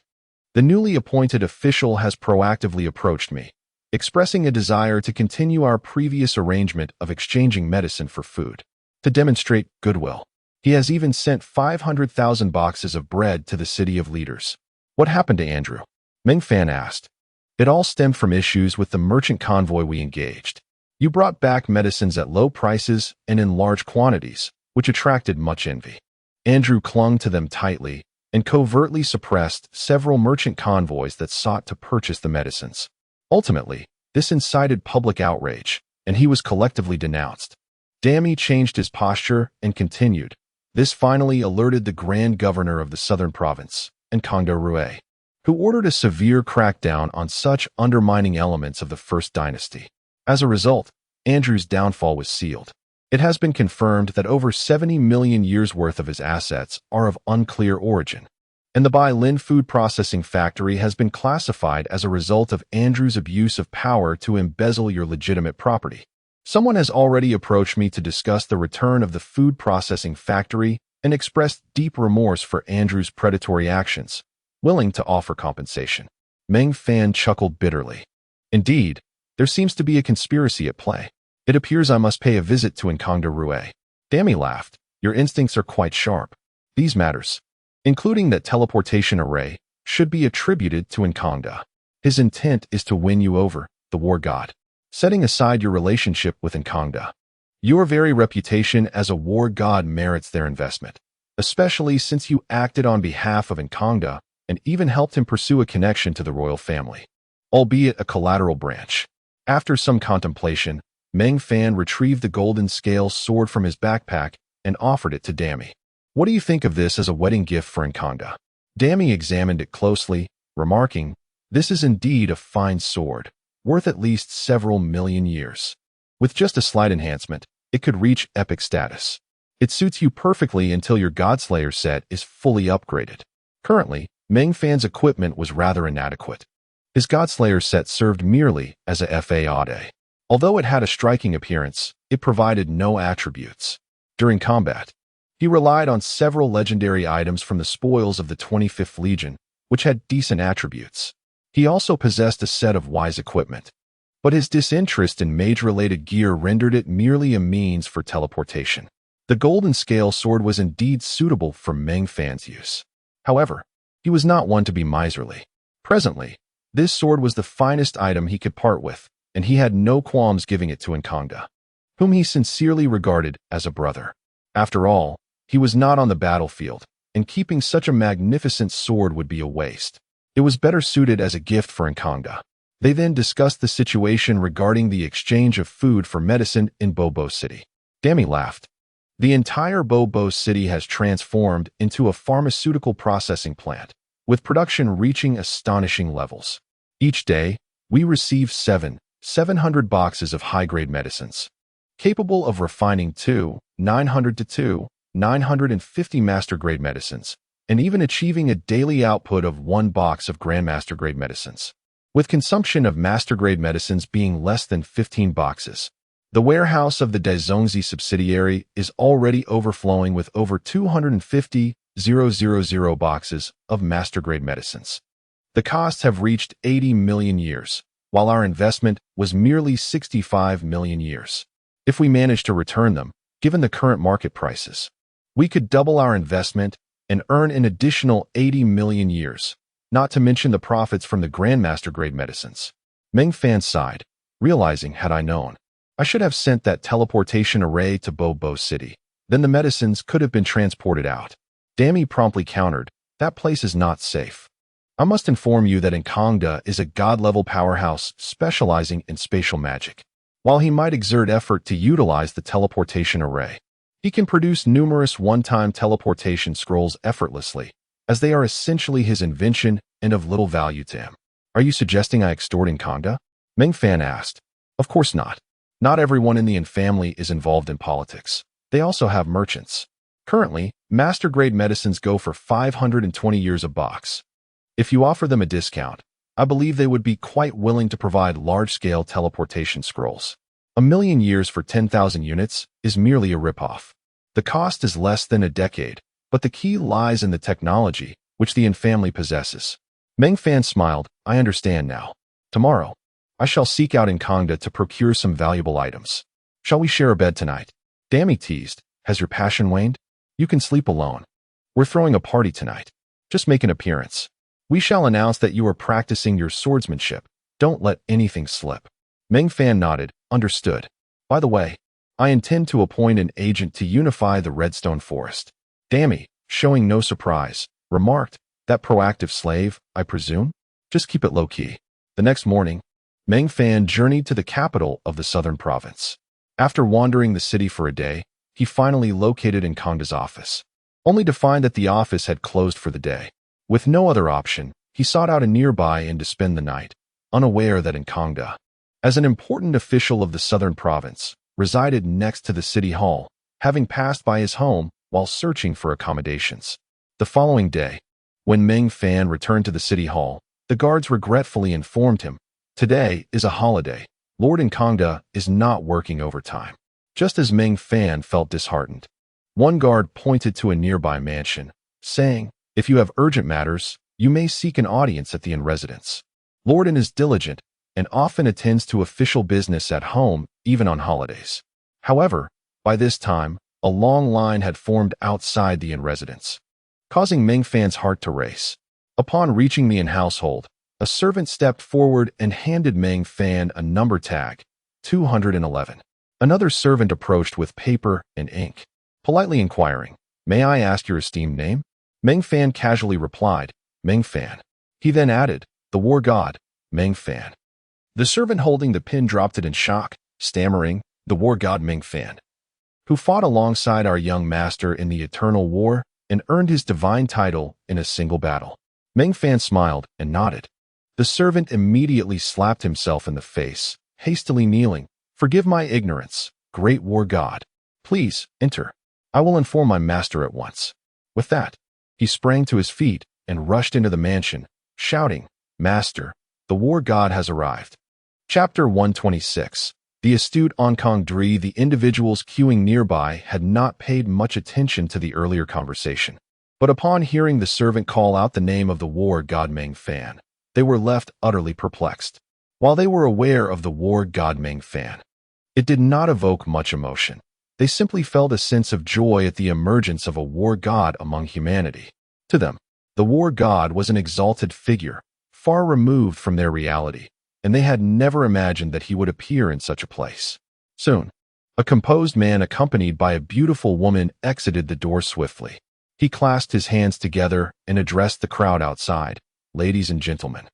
The newly appointed official has proactively approached me, expressing a desire to continue our previous arrangement of exchanging medicine for food. To demonstrate goodwill, he has even sent 500,000 boxes of bread to the City of Leaders." What happened to Andrew? Meng Fan asked. It all stemmed from issues with the merchant convoy we engaged. You brought back medicines at low prices and in large quantities, which attracted much envy. Andrew clung to them tightly and covertly suppressed several merchant convoys that sought to purchase the medicines. Ultimately, this incited public outrage, and he was collectively denounced. Dami changed his posture and continued. This finally alerted the Grand Governor of the Southern Province, Nkongda Rue, who ordered a severe crackdown on such undermining elements of the First Dynasty. As a result, Andrew's downfall was sealed. It has been confirmed that over 70 million years' worth of his assets are of unclear origin, and the Bai Lin food processing factory has been classified as a result of Andrew's abuse of power to embezzle your legitimate property. Someone has already approached me to discuss the return of the food processing factory and expressed deep remorse for Andrew's predatory actions, willing to offer compensation. Meng Fan chuckled bitterly. Indeed, there seems to be a conspiracy at play. It appears I must pay a visit to Nkongda Rue. Dami laughed. Your instincts are quite sharp. These matters, including that teleportation array, should be attributed to Nkongda. His intent is to win you over, the war god. Setting aside your relationship with Nkongda, your very reputation as a war god merits their investment, especially since you acted on behalf of Nkongda and even helped him pursue a connection to the royal family, albeit a collateral branch. After some contemplation, Meng Fan retrieved the golden scale sword from his backpack and offered it to Dami. What do you think of this as a wedding gift for Nkongda? Dami examined it closely, remarking, this is indeed a fine sword, worth at least several million years. With just a slight enhancement, it could reach epic status. It suits you perfectly until your Godslayer set is fully upgraded. Currently, Meng Fan's equipment was rather inadequate. His Godslayer set served merely as a FAAD. Although it had a striking appearance, it provided no attributes. During combat, he relied on several legendary items from the spoils of the 25th Legion, which had decent attributes. He also possessed a set of wise equipment, but his disinterest in mage-related gear rendered it merely a means for teleportation. The golden scale sword was indeed suitable for Meng Fan's use. However, he was not one to be miserly. Presently, this sword was the finest item he could part with, and he had no qualms giving it to Nkongda, whom he sincerely regarded as a brother. After all, he was not on the battlefield, and keeping such a magnificent sword would be a waste. It was better suited as a gift for Nkongda. They then discussed the situation regarding the exchange of food for medicine in Bobo City. Dami laughed. The entire Bobo City has transformed into a pharmaceutical processing plant, with production reaching astonishing levels. Each day, we receive 700 boxes of high-grade medicines, capable of refining 900 to 950 master-grade medicines, and even achieving a daily output of 1 box of grandmaster-grade medicines. With consumption of master-grade medicines being less than 15 boxes, the warehouse of the Dezongzi subsidiary is already overflowing with over 250,000 boxes of master-grade medicines. The costs have reached 80 million years, while our investment was merely 65 million years. If we manage to return them, given the current market prices, we could double our investment and earn an additional 80 million years, not to mention the profits from the Grandmaster-grade medicines. Meng Fan sighed, realizing had I known, I should have sent that teleportation array to Bobo City. Then the medicines could have been transported out. Dami promptly countered, that place is not safe. I must inform you that Nkongda is a god-level powerhouse specializing in spatial magic. While he might exert effort to utilize the teleportation array, he can produce numerous one-time teleportation scrolls effortlessly, as they are essentially his invention and of little value to him. Are you suggesting I extort Nkongda? Meng Fan asked. Of course not. Not everyone in the Yin family is involved in politics. They also have merchants. Currently, master-grade medicines go for 520 years a box. If you offer them a discount, I believe they would be quite willing to provide large-scale teleportation scrolls. 1,000,000 years for 10,000 units is merely a ripoff. The cost is less than a decade, but the key lies in the technology, which the Yin family possesses. Meng Fan smiled, I understand now. Tomorrow, I shall seek out Nkongda to procure some valuable items. Shall we share a bed tonight? Dami teased, has your passion waned? You can sleep alone. We're throwing a party tonight. Just make an appearance. We shall announce that you are practicing your swordsmanship. Don't let anything slip. Meng Fan nodded. Understood. By the way, I intend to appoint an agent to unify the Redstone Forest. Dammy, showing no surprise, remarked, that proactive slave, I presume? Just keep it low-key. The next morning, Meng Fan journeyed to the capital of the southern province. After wandering the city for a day, he finally located Nkongda's office, only to find that the office had closed for the day. With no other option, he sought out a nearby inn to spend the night, unaware that Nkongda, as an important official of the southern province, resided next to the city hall, having passed by his home while searching for accommodations. The following day, when Meng Fan returned to the city hall, the guards regretfully informed him, "Today is a holiday. Lord Nkongda is not working overtime." Just as Meng Fan felt disheartened, one guard pointed to a nearby mansion, saying, "If you have urgent matters, you may seek an audience at the inn residence. Lord N is diligent and often attends to official business at home, even on holidays." However, by this time, a long line had formed outside the inn residence, causing Meng Fan's heart to race. Upon reaching the inn household, a servant stepped forward and handed Meng Fan a number tag, 211. Another servant approached with paper and ink, politely inquiring, "May I ask your esteemed name?" Meng Fan casually replied, "Meng Fan." He then added, "The war god, Meng Fan." The servant holding the pin dropped it in shock, stammering, "The war god Meng Fan, who fought alongside our young master in the Eternal War and earned his divine title in a single battle." Meng Fan smiled and nodded. The servant immediately slapped himself in the face, hastily kneeling, "Forgive my ignorance, great war god. Please, enter. I will inform my master at once." With that, he sprang to his feet and rushed into the mansion, shouting, "Master, the war god has arrived." Chapter 126. The astute Onkong Dri. The individuals queuing nearby had not paid much attention to the earlier conversation, but upon hearing the servant call out the name of the war god Meng Fan, they were left utterly perplexed. While they were aware of the war god Meng Fan, it did not evoke much emotion. They simply felt a sense of joy at the emergence of a war god among humanity. To them, the war god was an exalted figure, far removed from their reality, and they had never imagined that he would appear in such a place. Soon, a composed man accompanied by a beautiful woman exited the door swiftly. He clasped his hands together and addressed the crowd outside, "Ladies and gentlemen,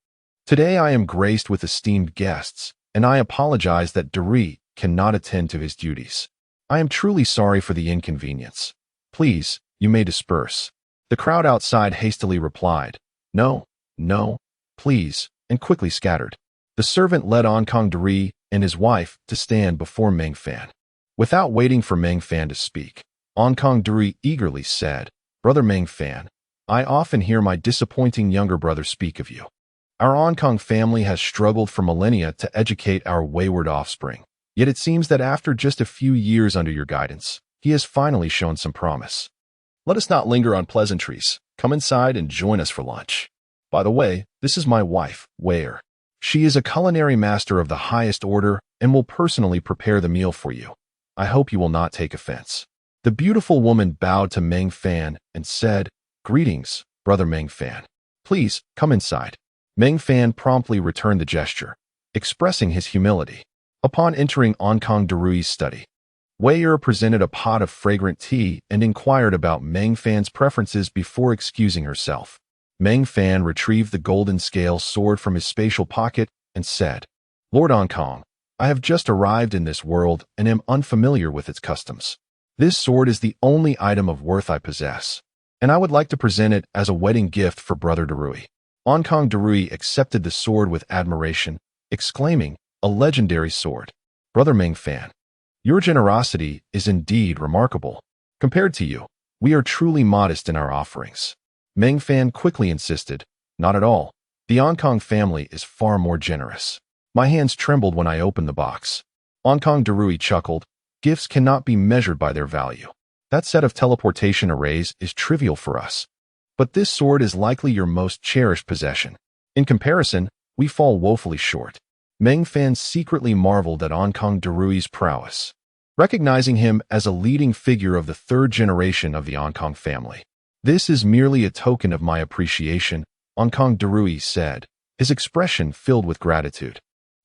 today I am graced with esteemed guests, and I apologize that Dri cannot attend to his duties. I am truly sorry for the inconvenience. Please, you may disperse." The crowd outside hastily replied, "No, no, please," and quickly scattered. The servant led Onkong Dri and his wife to stand before Meng Fan. Without waiting for Meng Fan to speak, Onkong Dri eagerly said, "Brother Meng Fan, I often hear my disappointing younger brother speak of you. Our Onkong family has struggled for millennia to educate our wayward offspring. Yet it seems that after just a few years under your guidance, he has finally shown some promise. Let us not linger on pleasantries. Come inside and join us for lunch. By the way, this is my wife, Ware. She is a culinary master of the highest order and will personally prepare the meal for you. I hope you will not take offense." The beautiful woman bowed to Meng Fan and said, "Greetings, Brother Meng Fan. Please, come inside." Meng Fan promptly returned the gesture, expressing his humility. Upon entering Onkong Dri's study, Wei presented a pot of fragrant tea and inquired about Meng Fan's preferences before excusing herself. Meng Fan retrieved the golden scale sword from his spatial pocket and said, "Lord Onkong, I have just arrived in this world and am unfamiliar with its customs. This sword is the only item of worth I possess, and I would like to present it as a wedding gift for Brother Dri." Onkong Dri accepted the sword with admiration, exclaiming, "A legendary sword. Brother Meng Fan, your generosity is indeed remarkable. Compared to you, we are truly modest in our offerings." Meng Fan quickly insisted, "Not at all. The Onkong family is far more generous." My hands trembled when I opened the box. Onkong Dri chuckled, "Gifts cannot be measured by their value. That set of teleportation arrays is trivial for us. But this sword is likely your most cherished possession. In comparison, we fall woefully short." Meng Fan secretly marveled at Onkong Dri's prowess, recognizing him as a leading figure of the third generation of the Onkong family. "This is merely a token of my appreciation," Onkong Darui said, his expression filled with gratitude.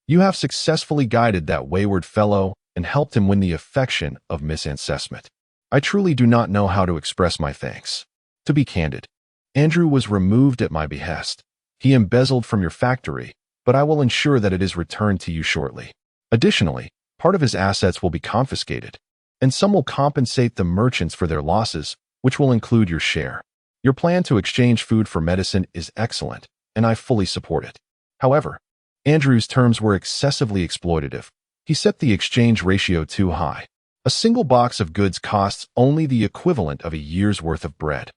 You have successfully guided that wayward fellow and helped him win the affection of Miss Ancestment. I truly do not know how to express my thanks. To be candid, Andrew was removed at my behest. He embezzled from your factory, but I will ensure that it is returned to you shortly. Additionally, part of his assets will be confiscated, and some will compensate the merchants for their losses, which will include your share. Your plan to exchange food for medicine is excellent, and I fully support it. However, Andrew's terms were excessively exploitative. He set the exchange ratio too high. A single box of goods costs only the equivalent of a year's worth of bread.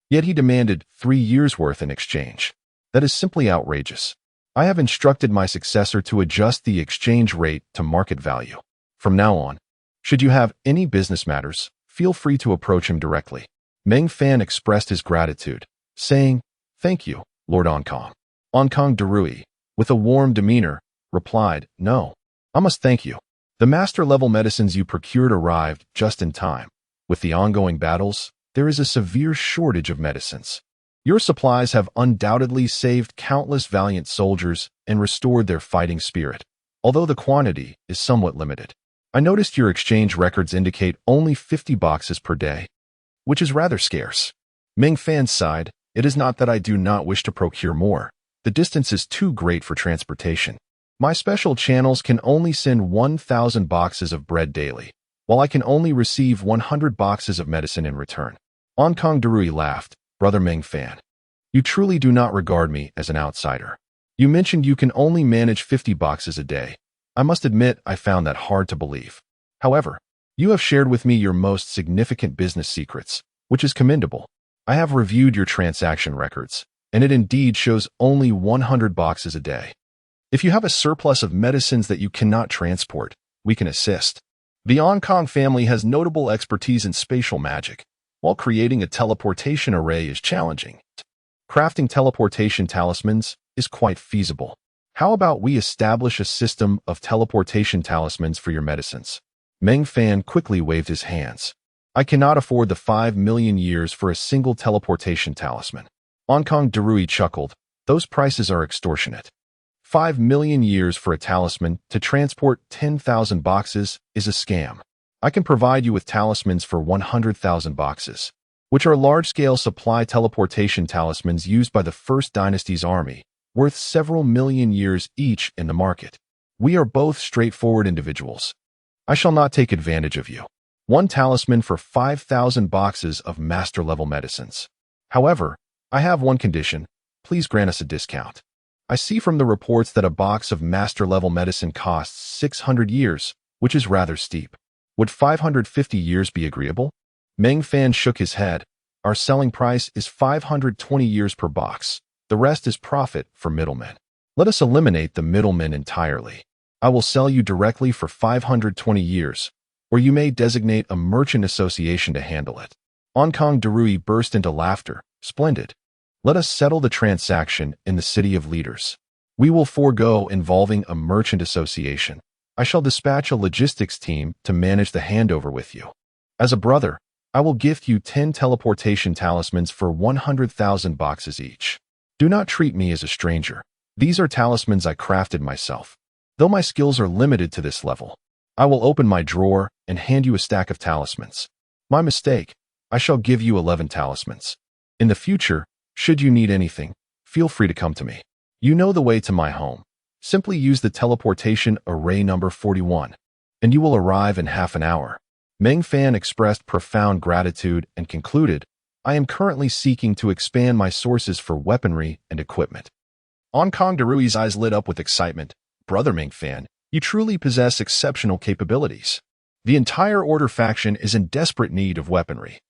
Yet he demanded 3 years' worth in exchange. That is simply outrageous. I have instructed my successor to adjust the exchange rate to market value. From now on, should you have any business matters, feel free to approach him directly. Meng Fan expressed his gratitude, saying, "Thank you, Lord Onkong." Onkong Darui, with a warm demeanor, replied, "No, I must thank you. The master-level medicines you procured arrived just in time. With the ongoing battles, there is a severe shortage of medicines. Your supplies have undoubtedly saved countless valiant soldiers and restored their fighting spirit, although the quantity is somewhat limited. I noticed your exchange records indicate only 50 boxes per day, which is rather scarce." Meng Fan sighed, "It is not that I do not wish to procure more. The distance is too great for transportation. My special channels can only send 1,000 boxes of bread daily, while I can only receive 100 boxes of medicine in return." Onkong Darui laughed. "Brother Meng Fan, you truly do not regard me as an outsider. You mentioned you can only manage 50 boxes a day. I must admit I found that hard to believe. However, you have shared with me your most significant business secrets, which is commendable. I have reviewed your transaction records, and it indeed shows only 100 boxes a day. If you have a surplus of medicines that you cannot transport, we can assist. The Onkong family has notable expertise in spatial magic, while creating a teleportation array is challenging. Crafting teleportation talismans is quite feasible. How about we establish a system of teleportation talismans for your medicines?" Meng Fan quickly waved his hands. "I cannot afford the 5 million years for a single teleportation talisman." Onkong Darui chuckled. "Those prices are extortionate. 5 million years for a talisman to transport 10,000 boxes is a scam. I can provide you with talismans for 100,000 boxes, which are large-scale supply teleportation talismans used by the First Dynasty's army, worth several million years each in the market. We are both straightforward individuals. I shall not take advantage of you. 1 talisman for 5,000 boxes of master-level medicines. However, I have one condition. Please grant us a discount. I see from the reports that a box of master-level medicine costs 600 years, which is rather steep. Would 550 years be agreeable?" Meng Fan shook his head. "Our selling price is 520 years per box. The rest is profit for middlemen. Let us eliminate the middlemen entirely. I will sell you directly for 520 years, or you may designate a merchant association to handle it." Onkong Darui burst into laughter. "Splendid. Let us settle the transaction in the City of Leaders. We will forego involving a merchant association. I shall dispatch a logistics team to manage the handover with you. As a brother, I will gift you 10 teleportation talismans for 100,000 boxes each. Do not treat me as a stranger. These are talismans I crafted myself. Though my skills are limited to this level, I will open my drawer and hand you a stack of talismans. My mistake, I shall give you 11 talismans. In the future, should you need anything, feel free to come to me. You know the way to my home. Simply use the teleportation array number 41, and you will arrive in half an hour." Meng Fan expressed profound gratitude and concluded, "I am currently seeking to expand my sources for weaponry and equipment." Onkong Darui's eyes lit up with excitement. "Brother Meng Fan, you truly possess exceptional capabilities. The entire Order faction is in desperate need of weaponry.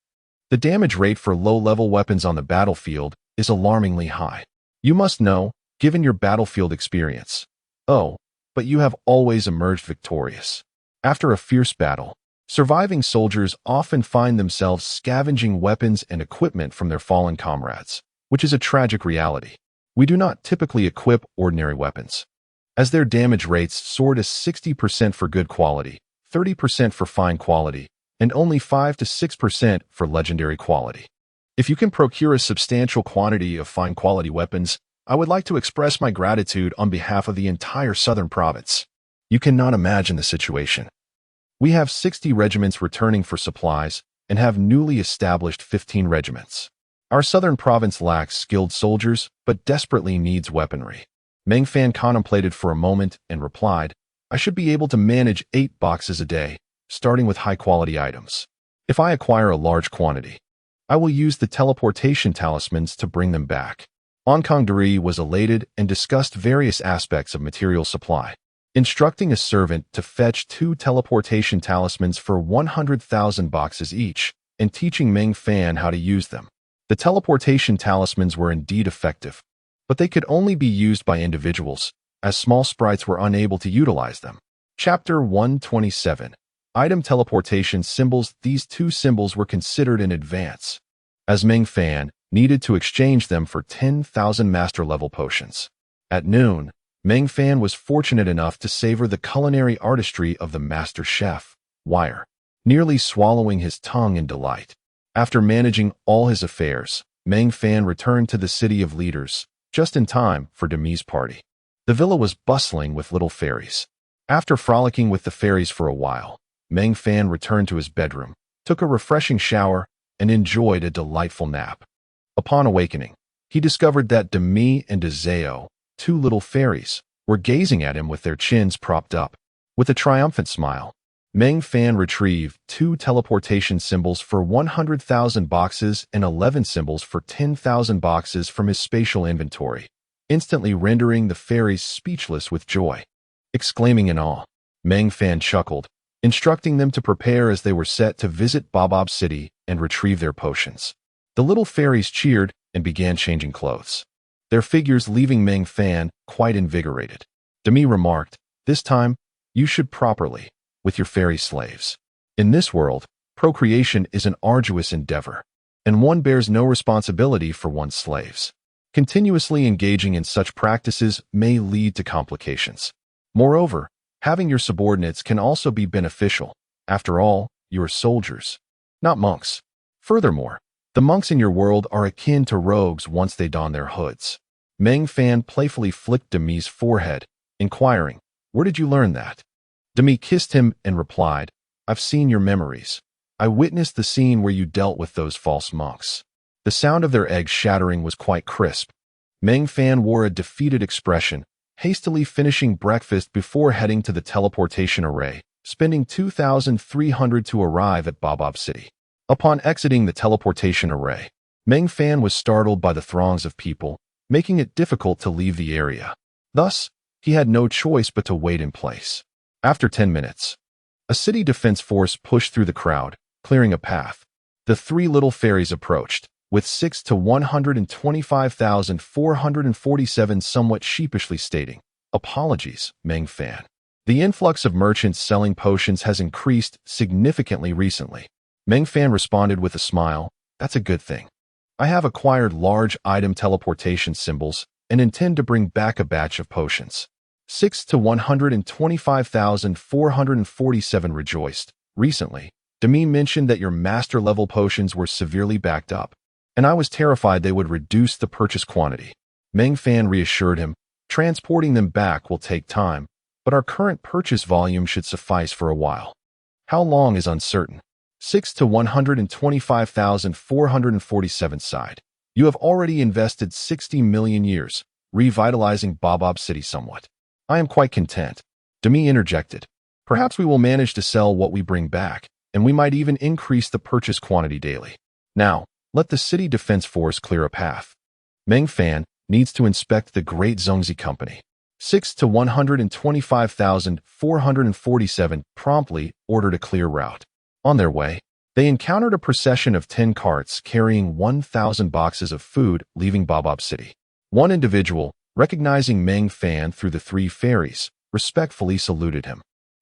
The damage rate for low-level weapons on the battlefield is alarmingly high. You must know, given your battlefield experience. Oh, but you have always emerged victorious. After a fierce battle, surviving soldiers often find themselves scavenging weapons and equipment from their fallen comrades, which is a tragic reality. We do not typically equip ordinary weapons, as their damage rates soar to 60% for good quality, 30% for fine quality, and only 5 to 6% for legendary quality. If you can procure a substantial quantity of fine-quality weapons, I would like to express my gratitude on behalf of the entire southern province. You cannot imagine the situation. We have 60 regiments returning for supplies and have newly established 15 regiments. Our southern province lacks skilled soldiers, but desperately needs weaponry. Meng Fan contemplated for a moment and replied, I should be able to manage 8 boxes a day, starting with high-quality items. If I acquire a large quantity, I will use the teleportation talismans to bring them back. Onkongderi was elated and discussed various aspects of material supply, instructing a servant to fetch 2 teleportation talismans for 100,000 boxes each, and teaching Meng Fan how to use them. The teleportation talismans were indeed effective, but they could only be used by individuals, as small sprites were unable to utilize them. Chapter 127. Item teleportation symbols. These 2 symbols were considered in advance, as Meng Fan needed to exchange them for 10,000 master-level potions. At noon, Meng Fan was fortunate enough to savor the culinary artistry of the master chef, Wire, nearly swallowing his tongue in delight. After managing all his affairs, Meng Fan returned to the City of Leaders, just in time for Demi's party. The villa was bustling with little fairies. After frolicking with the fairies for a while, Meng Fan returned to his bedroom, took a refreshing shower, and enjoyed a delightful nap. Upon awakening, he discovered that Demi and Dezeo, 2 little fairies, were gazing at him with their chins propped up. With a triumphant smile, Meng Fan retrieved 2 teleportation symbols for 100,000 boxes and 11 symbols for 10,000 boxes from his spatial inventory, instantly rendering the fairies speechless with joy. Exclaiming in awe, Meng Fan chuckled, instructing them to prepare as they were set to visit Bob City and retrieve their potions. The little fairies cheered and began changing clothes, their figures leaving Meng Fan quite invigorated. Demi remarked, this time, you should properly, with your fairy slaves. In this world, procreation is an arduous endeavor, and one bears no responsibility for one's slaves. Continuously engaging in such practices may lead to complications. Moreover, having your subordinates can also be beneficial. After all, you are soldiers, not monks. Furthermore, the monks in your world are akin to rogues once they don their hoods. Meng Fan playfully flicked Demi's forehead, inquiring, where did you learn that? Demi kissed him and replied, I've seen your memories. I witnessed the scene where you dealt with those false monks. The sound of their eggs shattering was quite crisp. Meng Fan wore a defeated expression, hastily finishing breakfast before heading to the teleportation array, spending 2,300 to arrive at Bob City. Upon exiting the teleportation array, Meng Fan was startled by the throngs of people, making it difficult to leave the area. Thus, he had no choice but to wait in place. After 10 minutes, a city defense force pushed through the crowd, clearing a path. The 3 little fairies approached, with 6 to 125,447 somewhat sheepishly stating, apologies, Meng Fan. The influx of merchants selling potions has increased significantly recently. Meng Fan responded with a smile, that's a good thing. I have acquired large item teleportation symbols and intend to bring back a batch of potions. 6 to 125,447 rejoiced. Recently, Demi mentioned that your master-level potions were severely backed up, and I was terrified they would reduce the purchase quantity. Meng Fan reassured him, transporting them back will take time, but our current purchase volume should suffice for a while. How long is uncertain. 6 to 125,447 sighed. You have already invested 60 million years, revitalizing Bob City somewhat. I am quite content. Demi interjected. Perhaps we will manage to sell what we bring back, and we might even increase the purchase quantity daily. Now, let the city defense force clear a path. Meng Fan needs to inspect the Great Zhongzi Company. 6 to 125,447 promptly ordered a clear route. On their way, they encountered a procession of 10 carts carrying 1,000 boxes of food leaving Bob City. One individual, recognizing Meng Fan through the 3 fairies, respectfully saluted him.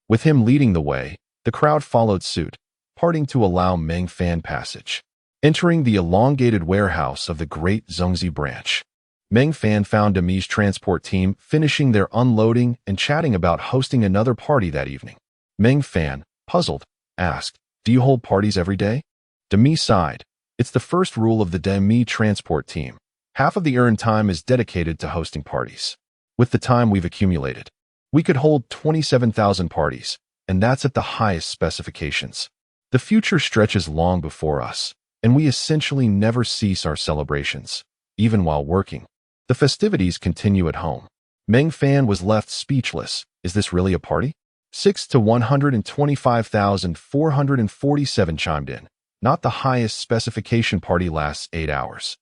With him leading the way, the crowd followed suit, parting to allow Meng Fan passage. Entering the elongated warehouse of the Great Zhongzi branch, Meng Fan found Demi's transport team finishing their unloading and chatting about hosting another party that evening. Meng Fan, puzzled, asked, do you hold parties every day? Demi sighed, It's the first rule of the Demi transport team. Half of the earned time is dedicated to hosting parties. With the time we've accumulated, we could hold 27,000 parties, and that's at the highest specifications. The future stretches long before us, and we essentially never cease our celebrations, even while working. The festivities continue at home. Meng Fan was left speechless. Is this really a party? 6 to 125,447 chimed in. Not the highest specification party lasts 8 hours.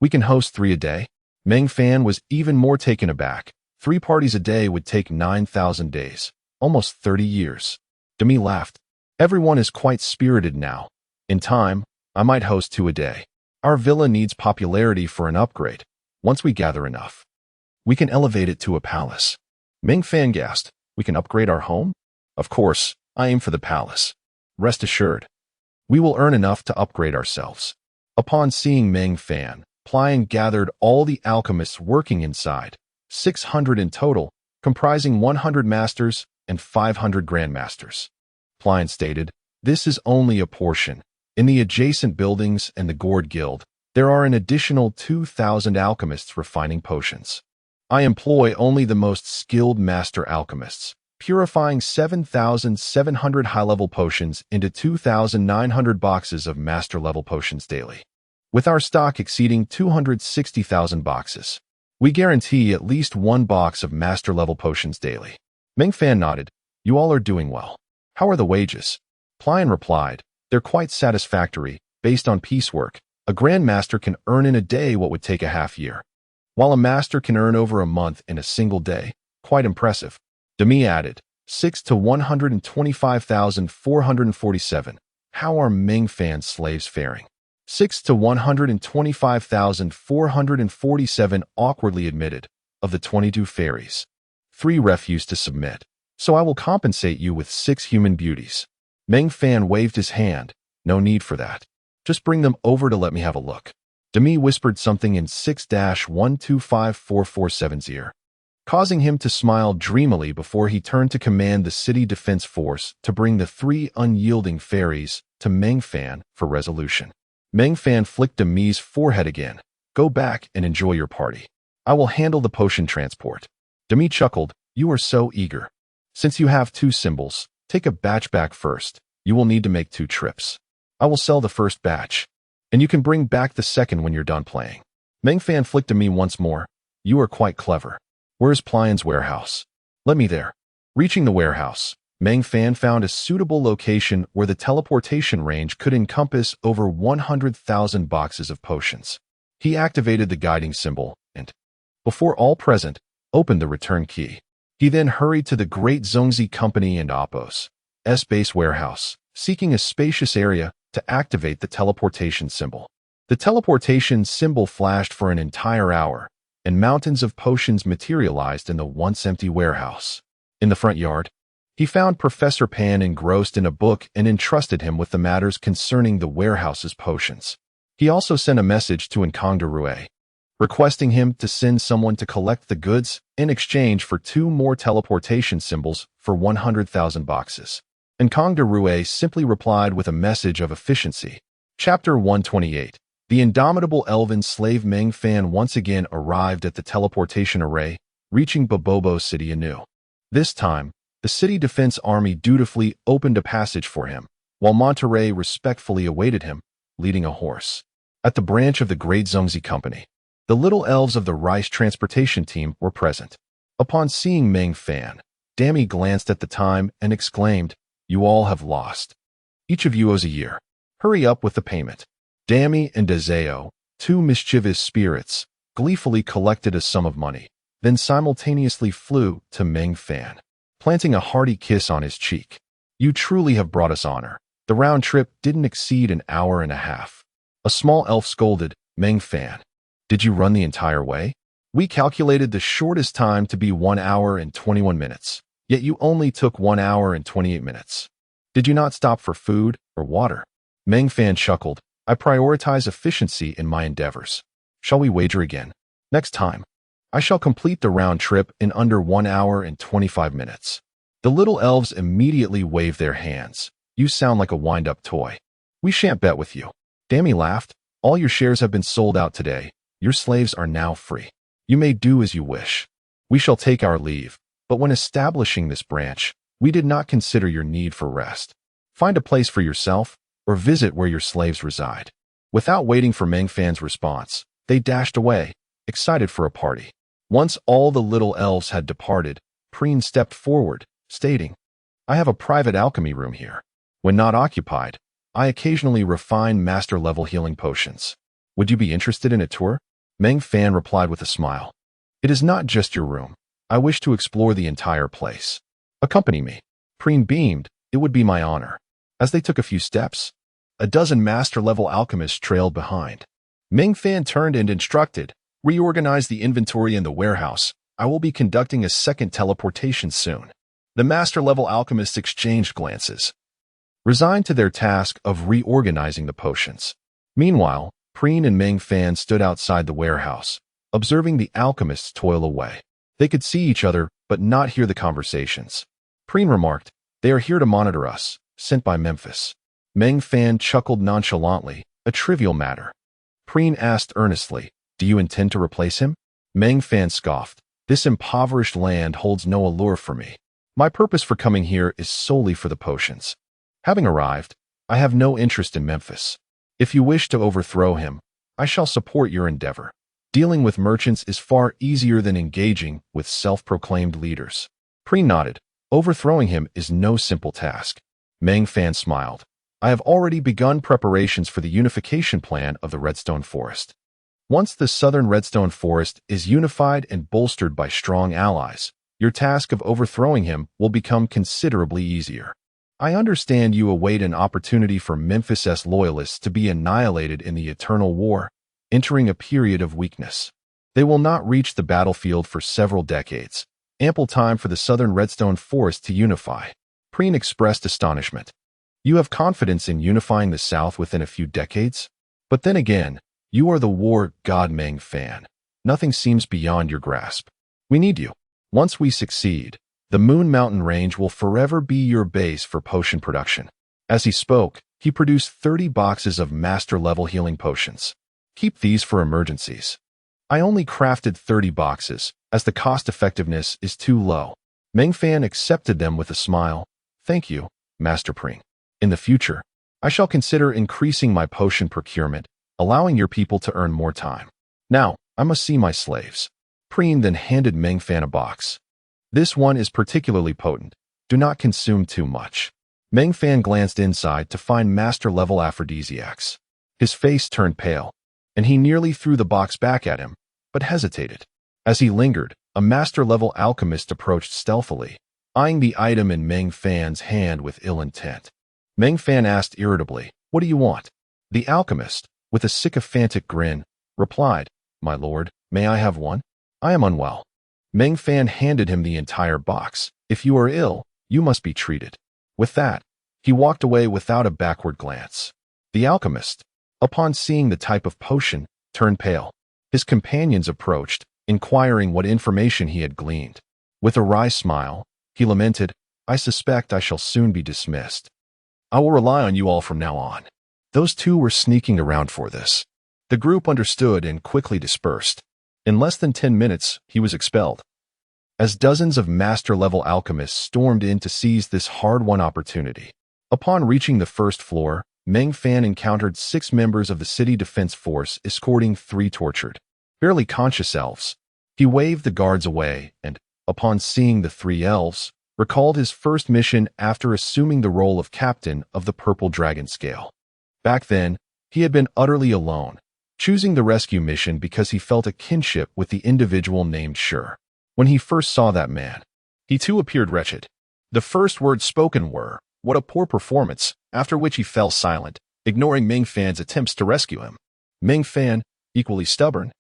We can host 3 a day? Meng Fan was even more taken aback. 3 parties a day would take 9,000 days, almost 30 years. Demi laughed. Everyone is quite spirited now. In time, I might host 2 a day. Our villa needs popularity for an upgrade. Once we gather enough, we can elevate it to a palace. Meng Fan gasped. We can upgrade our home? Of course, I aim for the palace. Rest assured, we will earn enough to upgrade ourselves. Upon seeing Meng Fan, Plian gathered all the alchemists working inside, 600 in total, comprising 100 masters and 500 grandmasters. Plian stated, this is only a portion. In the adjacent buildings and the Gourd Guild, there are an additional 2,000 alchemists refining potions. I employ only the most skilled master alchemists, purifying 7,700 high-level potions into 2,900 boxes of master-level potions daily. With our stock exceeding 260,000 boxes, we guarantee at least 1 box of master-level potions daily. Meng Fan nodded. You all are doing well. How are the wages? Plian replied, they're quite satisfactory. Based on piecework, a grandmaster can earn in a day what would take a half year, while a master can earn over a month in a single day. Quite impressive. Demi added, 6 to 125,447. How are Meng Fan slaves faring? 6 to 125,447 awkwardly admitted. Of the 22 fairies, 3 refused to submit, so I will compensate you with 6 human beauties. Meng Fan waved his hand. No need for that. Just bring them over to let me have a look. Demi whispered something in 6-1254447's ear, causing him to smile dreamily before he turned to command the city defense force to bring the 3 unyielding fairies to Meng Fan for resolution. Meng Fan flicked Demi's forehead again. Go back and enjoy your party. I will handle the potion transport. Demi chuckled. You are so eager. Since you have 2 symbols, take a batch back first. You will need to make 2 trips. I will sell the first batch, and you can bring back the second when you're done playing. Meng Fan flicked at me once more. You are quite clever. Where's Plian's warehouse? Let me there. Reaching the warehouse, Meng Fan found a suitable location where the teleportation range could encompass over 100,000 boxes of potions. He activated the guiding symbol and, before all present, opened the return key. He then hurried to the Great Zongzi Company and Oppo's base warehouse, seeking a spacious area to activate the teleportation symbol. The teleportation symbol flashed for an entire hour, and mountains of potions materialized in the once empty warehouse. In the front yard, he found Professor Pan engrossed in a book and entrusted him with the matters concerning the warehouse's potions. He also sent a message to Nkongda Rue, requesting him to send someone to collect the goods in exchange for 2 more teleportation symbols for 100,000 boxes. Nkongda Rue simply replied with a message of efficiency. Chapter 128. The indomitable elven slave Meng Fan once again arrived at the teleportation array, reaching Bobobo City anew. This time, the city defense army dutifully opened a passage for him, while Monterey respectfully awaited him, leading a horse. At the branch of the Great Zongzi Company, the little elves of the Rice transportation team were present. Upon seeing Meng Fan, Dami glanced at the time and exclaimed, You all have lost. Each of you owes a year. Hurry up with the payment. Dami and Dezeo, 2 mischievous spirits, gleefully collected a sum of money, then simultaneously flew to Meng Fan, planting a hearty kiss on his cheek. You truly have brought us honor. The round trip didn't exceed an hour and a half. A small elf scolded, Meng Fan, did you run the entire way? We calculated the shortest time to be 1 hour and 21 minutes, yet you only took 1 hour and 28 minutes. Did you not stop for food or water? Meng Fan chuckled. I prioritize efficiency in my endeavors. Shall we wager again? Next time, I shall complete the round trip in under 1 hour and 25 minutes. The little elves immediately waved their hands. You sound like a wind-up toy. We shan't bet with you. Dammy laughed. All your shares have been sold out today. Your slaves are now free. You may do as you wish. We shall take our leave, but when establishing this branch, we did not consider your need for rest. Find a place for yourself, or visit where your slaves reside. Without waiting for Meng Fan's response, they dashed away, excited for a party. Once all the little elves had departed, Preen stepped forward, stating, I have a private alchemy room here. When not occupied, I occasionally refine master-level healing potions. Would you be interested in a tour? Meng Fan replied with a smile. It is not just your room. I wish to explore the entire place. Accompany me. Preen beamed. It would be my honor. As they took a few steps, a dozen master-level alchemists trailed behind. Meng Fan turned and instructed, reorganize the inventory in the warehouse. I will be conducting a second teleportation soon. The master-level alchemists exchanged glances, resigned to their task of reorganizing the potions. Meanwhile, Preen and Meng Fan stood outside the warehouse, observing the alchemists toil away. They could see each other, but not hear the conversations. Preen remarked, they are here to monitor us, sent by Memphis. Meng Fan chuckled nonchalantly, a trivial matter. Preen asked earnestly, do you intend to replace him? Meng Fan scoffed, this impoverished land holds no allure for me. My purpose for coming here is solely for the potions. Having arrived, I have no interest in Memphis. If you wish to overthrow him, I shall support your endeavor. Dealing with merchants is far easier than engaging with self-proclaimed leaders. Preen nodded. Overthrowing him is no simple task. Meng Fan smiled. I have already begun preparations for the unification plan of the Redstone Forest. Once the southern Redstone Forest is unified and bolstered by strong allies, your task of overthrowing him will become considerably easier. I understand you await an opportunity for Memphis's loyalists to be annihilated in the Eternal War, entering a period of weakness. They will not reach the battlefield for several decades, ample time for the southern Redstone Forest to unify. Preen expressed astonishment. You have confidence in unifying the South within a few decades? But then again, you are the war god Meng Fan. Nothing seems beyond your grasp. We need you. Once we succeed, the Moon Mountain Range will forever be your base for potion production. As he spoke, he produced 30 boxes of master-level healing potions. Keep these for emergencies. I only crafted 30 boxes, as the cost-effectiveness is too low. Meng Fan accepted them with a smile. Thank you, Master Preen. In the future, I shall consider increasing my potion procurement, allowing your people to earn more time. Now, I must see my slaves. Preen then handed Meng Fan a box. This one is particularly potent. Do not consume too much. Meng Fan glanced inside to find master-level aphrodisiacs. His face turned pale, and he nearly threw the box back at him, but hesitated. As he lingered, a master-level alchemist approached stealthily, eyeing the item in Meng Fan's hand with ill intent. Meng Fan asked irritably, what do you want? The alchemist, with a sycophantic grin, replied, my lord, may I have one? I am unwell. Meng Fan handed him the entire box. If you are ill, you must be treated. With that, he walked away without a backward glance. The alchemist, upon seeing the type of potion, turned pale. His companions approached, inquiring what information he had gleaned. With a wry smile, he lamented, I suspect I shall soon be dismissed. I will rely on you all from now on. Those two were sneaking around for this. The group understood and quickly dispersed. In less than 10 minutes, he was expelled. As dozens of master-level alchemists stormed in to seize this hard-won opportunity. Upon reaching the first floor, Meng Fan encountered 6 members of the city defense force escorting 3 tortured, barely conscious elves. He waved the guards away and, upon seeing the 3 elves, recalled his first mission after assuming the role of captain of the Purple Dragon Scale. Back then, he had been utterly alone, choosing the rescue mission because he felt a kinship with the individual named Sure. When he first saw that man, he too appeared wretched. The first words spoken were, what a poor performance, after which he fell silent, ignoring Meng Fan's attempts to rescue him. Meng Fan, equally stubborn,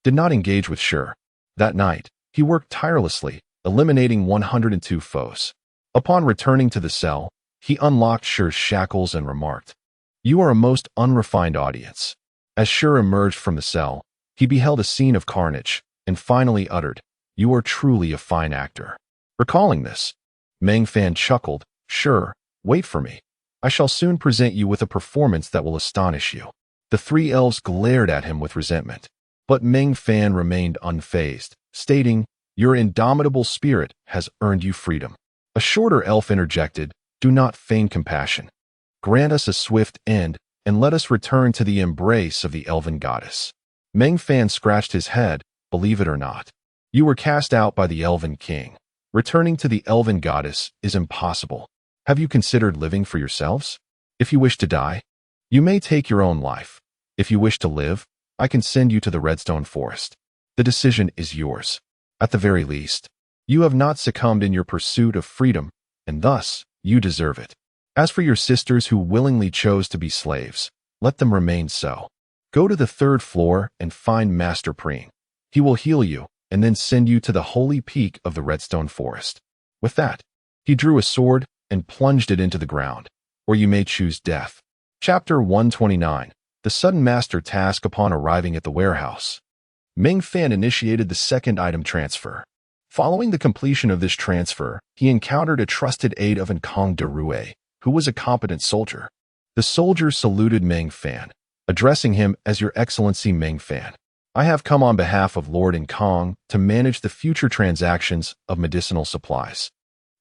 did not engage with Sure. That night, he worked tirelessly, eliminating 102 foes. Upon returning to the cell, he unlocked Sure's shackles and remarked, you are a most unrefined audience. As Sure emerged from the cell, he beheld a scene of carnage, and finally uttered, you are truly a fine actor. Recalling this, Meng Fan chuckled, Sure, wait for me. I shall soon present you with a performance that will astonish you." The three elves glared at him with resentment, but Meng Fan remained unfazed, stating, "Your indomitable spirit has earned you freedom." A shorter elf interjected, "Do not feign compassion. Grant us a swift end, and let us return to the embrace of the elven goddess." Meng Fan scratched his head. "Believe it or not, you were cast out by the elven king. Returning to the elven goddess is impossible. Have you considered living for yourselves? If you wish to die, you may take your own life. If you wish to live, I can send you to the Redstone Forest. The decision is yours. At the very least, you have not succumbed in your pursuit of freedom, and thus you deserve it. As for your sisters who willingly chose to be slaves, let them remain so. Go to the 3rd floor and find Master Preen. He will heal you and then send you to the holy peak of the Redstone Forest." With that, he drew a sword and plunged it into the ground, or you may choose death. Chapter 129. The Sudden Master Task. Upon arriving at the warehouse, Meng Fan initiated the second item transfer. Following the completion of this transfer, he encountered a trusted aide of Nkong de Rue, who was a competent soldier. The soldier saluted Meng Fan, addressing him as "Your Excellency Meng Fan. I have come on behalf of Lord Nkong to manage the future transactions of medicinal supplies."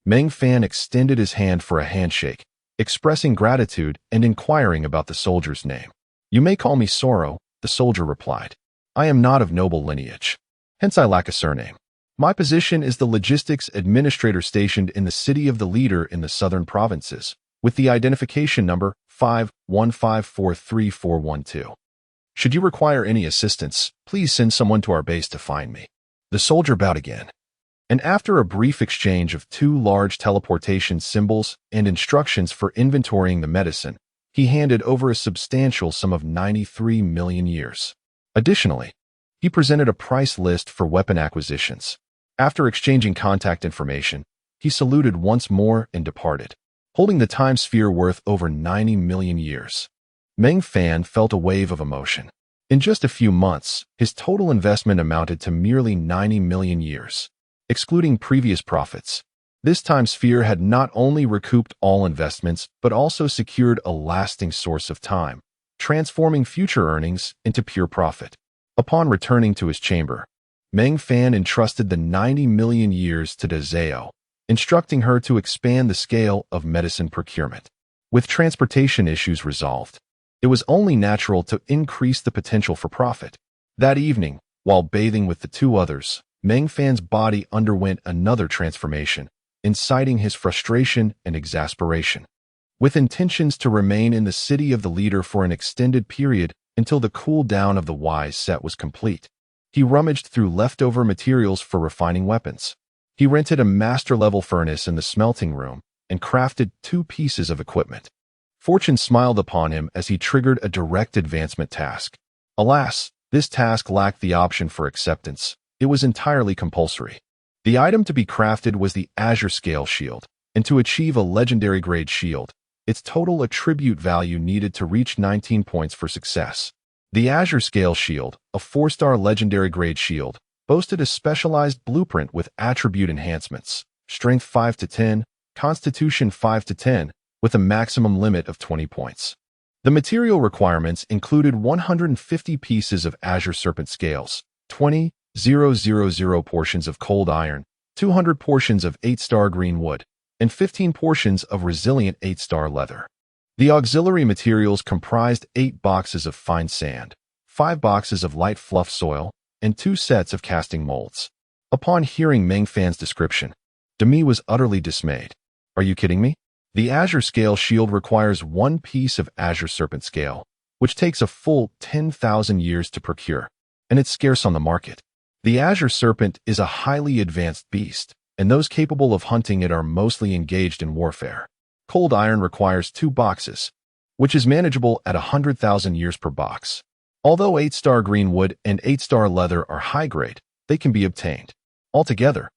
Meng Fan extended his hand for a handshake, expressing gratitude and inquiring about the soldier's name. "You may call me Sorrow," the soldier replied. "I am not of noble lineage, hence I lack a surname. My position is the logistics administrator stationed in the city of the leader in the southern provinces, with the identification number 515434412. Should you require any assistance, please send someone to our base to find me." The soldier bowed again, and after a brief exchange of 2 large teleportation symbols and instructions for inventorying the medicine, he handed over a substantial sum of 93 million years. Additionally, he presented a price list for weapon acquisitions. After exchanging contact information, he saluted once more and departed, holding the time sphere worth over 90 million years. Meng Fan felt a wave of emotion. In just a few months, his total investment amounted to merely 90 million years. Excluding previous profits, this time sphere had not only recouped all investments, but also secured a lasting source of time, transforming future earnings into pure profit. Upon returning to his chamber, Meng Fan entrusted the 90 million years to Dezeo, instructing her to expand the scale of medicine procurement. With transportation issues resolved, it was only natural to increase the potential for profit. That evening, while bathing with the 2 others, Meng Fan's body underwent another transformation, inciting his frustration and exasperation. With intentions to remain in the city of the leader for an extended period until the cool down of the wise set was complete, he rummaged through leftover materials for refining weapons. He rented a master-level furnace in the smelting room and crafted 2 pieces of equipment. Fortune smiled upon him as he triggered a direct advancement task. Alas, this task lacked the option for acceptance. It was entirely compulsory. The item to be crafted was the Azure Scale Shield, and to achieve a legendary grade shield, its total attribute value needed to reach 19 points for success. The Azure Scale Shield, a 4-star legendary grade shield, boasted a specialized blueprint with attribute enhancements, Strength 5 to 10, Constitution 5 to 10, with a maximum limit of 20 points. The material requirements included 150 pieces of Azure Serpent Scales, 20,000 portions of cold iron, 200 portions of 8-star green wood, and 15 portions of resilient 8-star leather. The auxiliary materials comprised 8 boxes of fine sand, 5 boxes of light fluff soil, and 2 sets of casting molds. Upon hearing Meng Fan's description, Demi was utterly dismayed. "Are you kidding me? The Azure Scale Shield requires 1 piece of Azure Serpent Scale, which takes a full 10,000 years to procure, and it's scarce on the market. The Azure Serpent is a highly advanced beast, and those capable of hunting it are mostly engaged in warfare. Cold iron requires 2 boxes, which is manageable at 100,000 years per box. Although 8-star green wood and 8-star leather are high grade, they can be obtained. Altogether,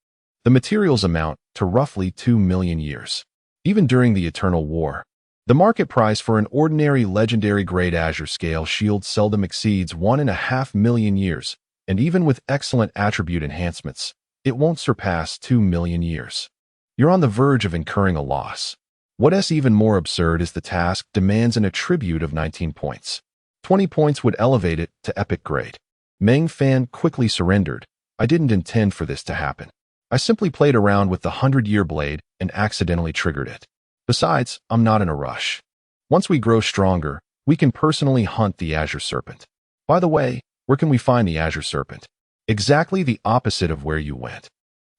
the materials amount to roughly 2 million years. Even during the Eternal War, the market price for an ordinary legendary grade Azure Scale Shield seldom exceeds 1.5 million years, and even with excellent attribute enhancements, it won't surpass 2 million years. You're on the verge of incurring a loss. What's even more absurd is the task demands an attribute of 19 points. 20 points would elevate it to epic grade. Meng Fan quickly surrendered. I didn't intend for this to happen. I simply played around with the 100-year blade and accidentally triggered it. Besides, I'm not in a rush. Once we grow stronger, we can personally hunt the Azure Serpent. By the way, where can we find the Azure Serpent? Exactly the opposite of where you went.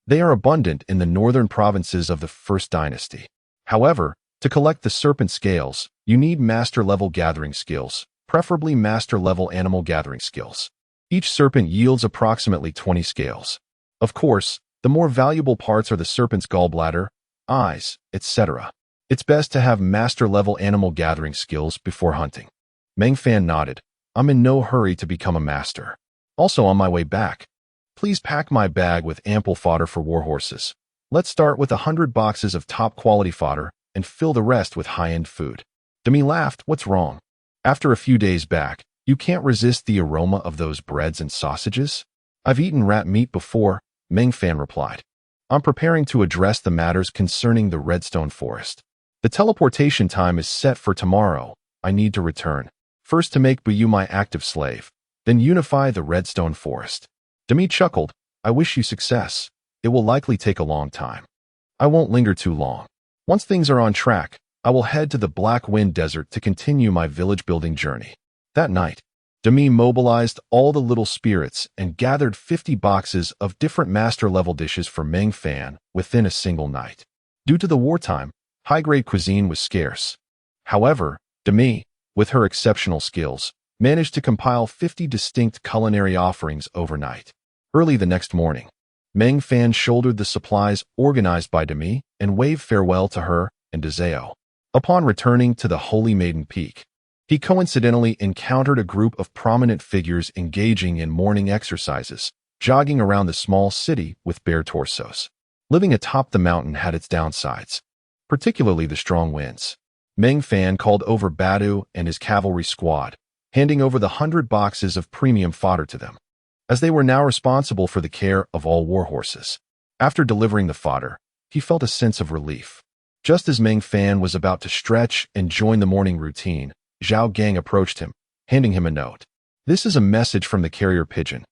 They are abundant in the northern provinces of the First Dynasty. However, to collect the serpent scales, you need master-level gathering skills, preferably master-level animal gathering skills. Each serpent yields approximately 20 scales. Of course, the more valuable parts are the serpent's gallbladder, eyes, etc. It's best to have master-level animal gathering skills before hunting. Meng Fan nodded. I'm in no hurry to become a master. Also on my way back. Please pack my bag with ample fodder for warhorses. Let's start with 100 boxes of top-quality fodder and fill the rest with high-end food. Demi laughed. What's wrong? After a few days back, you can't resist the aroma of those breads and sausages? I've eaten rat meat before, Meng Fan replied. I'm preparing to address the matters concerning the Redstone Forest. The teleportation time is set for tomorrow. I need to return. First to make Buyu my active slave, then unify the Redstone Forest. Demi chuckled. I wish you success. It will likely take a long time. I won't linger too long. Once things are on track, I will head to the Black Wind Desert to continue my village-building journey. That night, Demi mobilized all the little spirits and gathered 50 boxes of different master-level dishes for Meng Fan within a single night. Due to the wartime, high-grade cuisine was scarce. However, Demi, with her exceptional skills, managed to compile 50 distinct culinary offerings overnight. Early the next morning, Meng Fan shouldered the supplies organized by Demi and waved farewell to her and Dezeo. Upon returning to the Holy Maiden Peak, he coincidentally encountered a group of prominent figures engaging in morning exercises, jogging around the small city with bare torsos. Living atop the mountain had its downsides, particularly the strong winds. Meng Fan called over Badu and his cavalry squad, handing over the 100 boxes of premium fodder to them, as they were now responsible for the care of all warhorses. After delivering the fodder, he felt a sense of relief. Just as Meng Fan was about to stretch and join the morning routine, Zhao Gang approached him, handing him a note. This is a message from the carrier pigeon,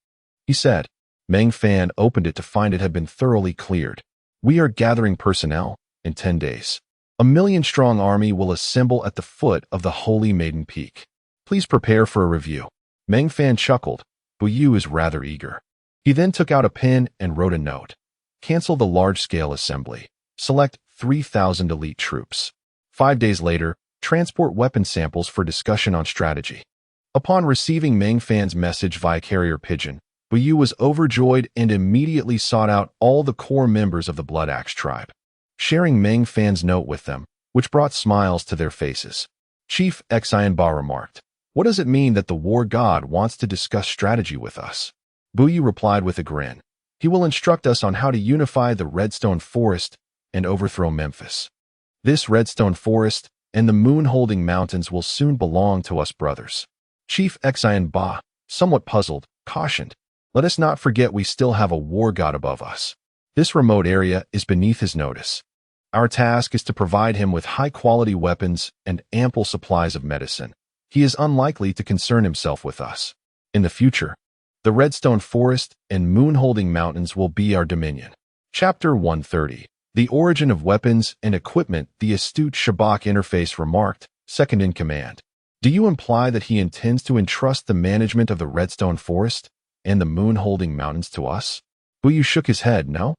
he said. Meng Fan opened it to find it had been thoroughly cleared. We are gathering personnel in 10 days. A 1,000,000-strong army will assemble at the foot of the Holy Maiden Peak. Please prepare for a review. Meng Fan chuckled. Buyu is rather eager. He then took out a pen and wrote a note. Cancel the large-scale assembly. Select 3,000 elite troops. 5 days later, transport weapon samples for discussion on strategy. Upon receiving Meng Fan's message via carrier pigeon, Buyu was overjoyed and immediately sought out all the core members of the Blood Axe tribe, sharing Meng Fan's note with them, which brought smiles to their faces. Chief Xianba remarked, What does it mean that the war god wants to discuss strategy with us? Buyu replied with a grin. He will instruct us on how to unify the Redstone Forest and overthrow Memphis. This Redstone Forest and the moon-holding mountains will soon belong to us brothers. Chief Xianba, somewhat puzzled, cautioned, Let us not forget we still have a war god above us. This remote area is beneath his notice. Our task is to provide him with high-quality weapons and ample supplies of medicine. He is unlikely to concern himself with us. In the future, the Redstone Forest and moon-holding mountains will be our dominion. Chapter 130. The Origin of Weapons and Equipment. The astute Shabak interface remarked, second in command. Do you imply that he intends to entrust the management of the Redstone Forest and the moon-holding mountains to us? Buyu shook his head. No.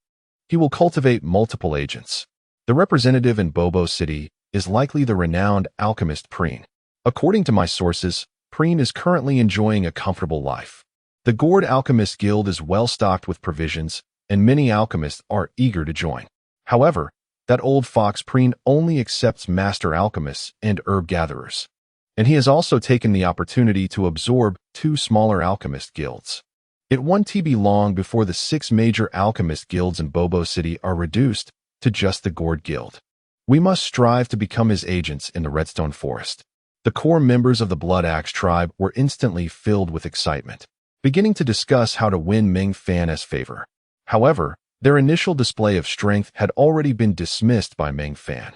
He will cultivate multiple agents. The representative in Bobo City is likely the renowned alchemist Preen. According to my sources, Preen is currently enjoying a comfortable life. The Gourd Alchemist Guild is well stocked with provisions, and many alchemists are eager to join. However, that old fox Preen only accepts master alchemists and herb gatherers. And he has also taken the opportunity to absorb 2 smaller alchemist guilds. It won't be long before the 6 major alchemist guilds in Bobo City are reduced to just the Gourd Guild. We must strive to become his agents in the Redstone Forest. The core members of the Blood Axe tribe were instantly filled with excitement, beginning to discuss how to win Meng Fan's favor. However, their initial display of strength had already been dismissed by Meng Fan.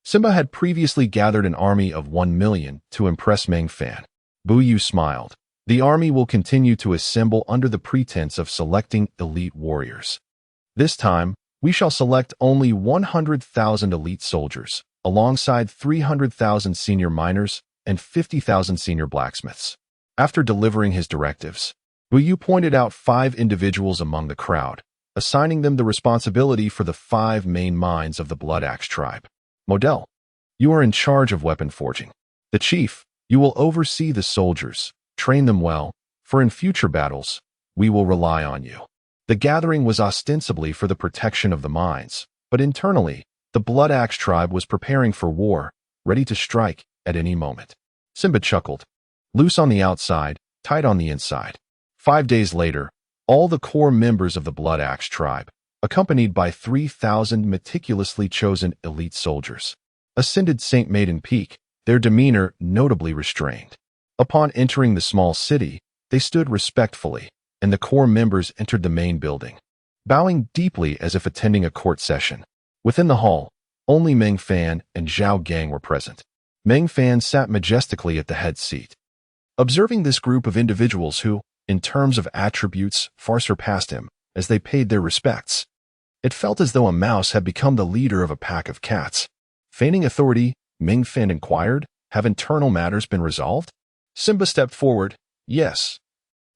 Simba had previously gathered an army of 1 million to impress Meng Fan. Bu Yu smiled. The army will continue to assemble under the pretense of selecting elite warriors. This time, we shall select only 100,000 elite soldiers, alongside 300,000 senior miners and 50,000 senior blacksmiths. After delivering his directives, Bu Yu pointed out 5 individuals among the crowd, assigning them the responsibility for the 5 main mines of the Blood Axe tribe. Model, you are in charge of weapon forging. The chief, you will oversee the soldiers, train them well, for in future battles, we will rely on you. The gathering was ostensibly for the protection of the mines, but internally, the Blood Axe tribe was preparing for war, ready to strike at any moment. Simba chuckled. Loose on the outside, tight on the inside. 5 days later, all the core members of the Blood Axe tribe, accompanied by 3,000 meticulously chosen elite soldiers, ascended St. Maiden Peak, their demeanor notably restrained. Upon entering the small city, they stood respectfully, and the core members entered the main building, bowing deeply as if attending a court session. Within the hall, only Meng Fan and Zhao Gang were present. Meng Fan sat majestically at the head seat. Observing this group of individuals who, in terms of attributes, far surpassed him as they paid their respects, it felt as though a mouse had become the leader of a pack of cats. Feigning authority, Meng Fan inquired, have internal matters been resolved? Simba stepped forward. Yes.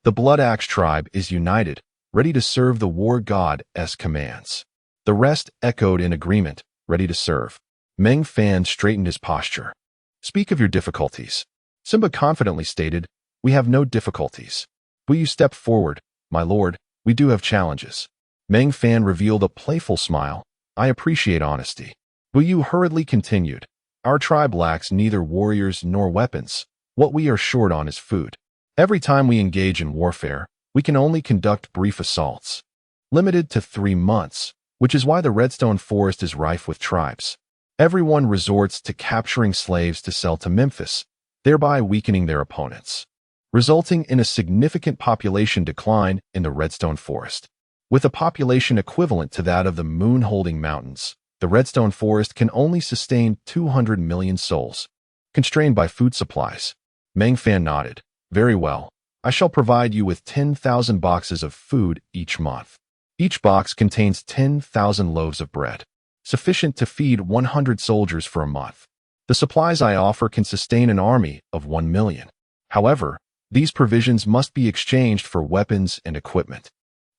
The Blood Axe tribe is united, ready to serve the war god's commands. The rest echoed in agreement, ready to serve. Meng Fan straightened his posture. Speak of your difficulties. Simba confidently stated, we have no difficulties. Will you step forward, my lord? We do have challenges. Meng Fan revealed a playful smile. I appreciate honesty. Bu Yu hurriedly continued. Our tribe lacks neither warriors nor weapons. What we are short on is food. Every time we engage in warfare, we can only conduct brief assaults, limited to 3 months, which is why the Redstone Forest is rife with tribes. Everyone resorts to capturing slaves to sell to Memphis, thereby weakening their opponents, resulting in a significant population decline in the Redstone Forest. With a population equivalent to that of the moon-holding mountains, the Redstone Forest can only sustain 200 million souls, constrained by food supplies. Meng Fan nodded. Very well. I shall provide you with 10,000 boxes of food each month. Each box contains 10,000 loaves of bread, sufficient to feed 100 soldiers for a month. The supplies I offer can sustain an army of 1 million. However, these provisions must be exchanged for weapons and equipment.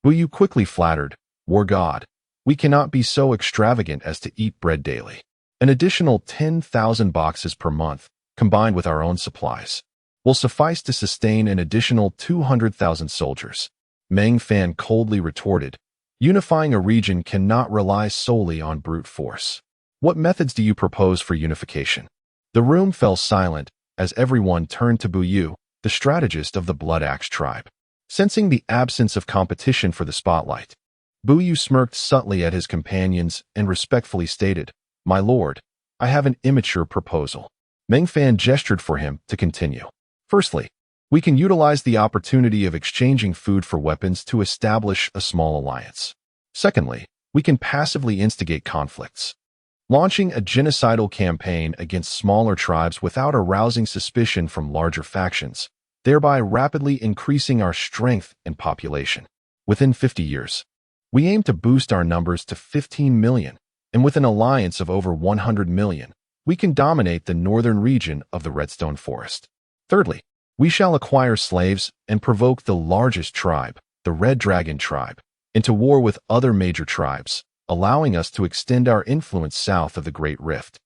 Bu Yu quickly flattered, War God, we cannot be so extravagant as to eat bread daily. An additional 10,000 boxes per month, combined with our own supplies, will suffice to sustain an additional 200,000 soldiers. Meng Fan coldly retorted, unifying a region cannot rely solely on brute force. What methods do you propose for unification? The room fell silent as everyone turned to Bu Yu, the strategist of the Blood Axe tribe. Sensing the absence of competition for the spotlight, Bu Yu smirked subtly at his companions and respectfully stated, My lord, I have an immature proposal. Meng Fan gestured for him to continue. Firstly, we can utilize the opportunity of exchanging food for weapons to establish a small alliance. Secondly, we can passively instigate conflicts, launching a genocidal campaign against smaller tribes without arousing suspicion from larger factions, thereby rapidly increasing our strength and population. Within 50 years, we aim to boost our numbers to 15 million, and with an alliance of over 100 million, we can dominate the northern region of the Redstone Forest. Thirdly, we shall acquire slaves and provoke the largest tribe, the Red Dragon tribe, into war with other major tribes, allowing us to extend our influence south of the Great Rift,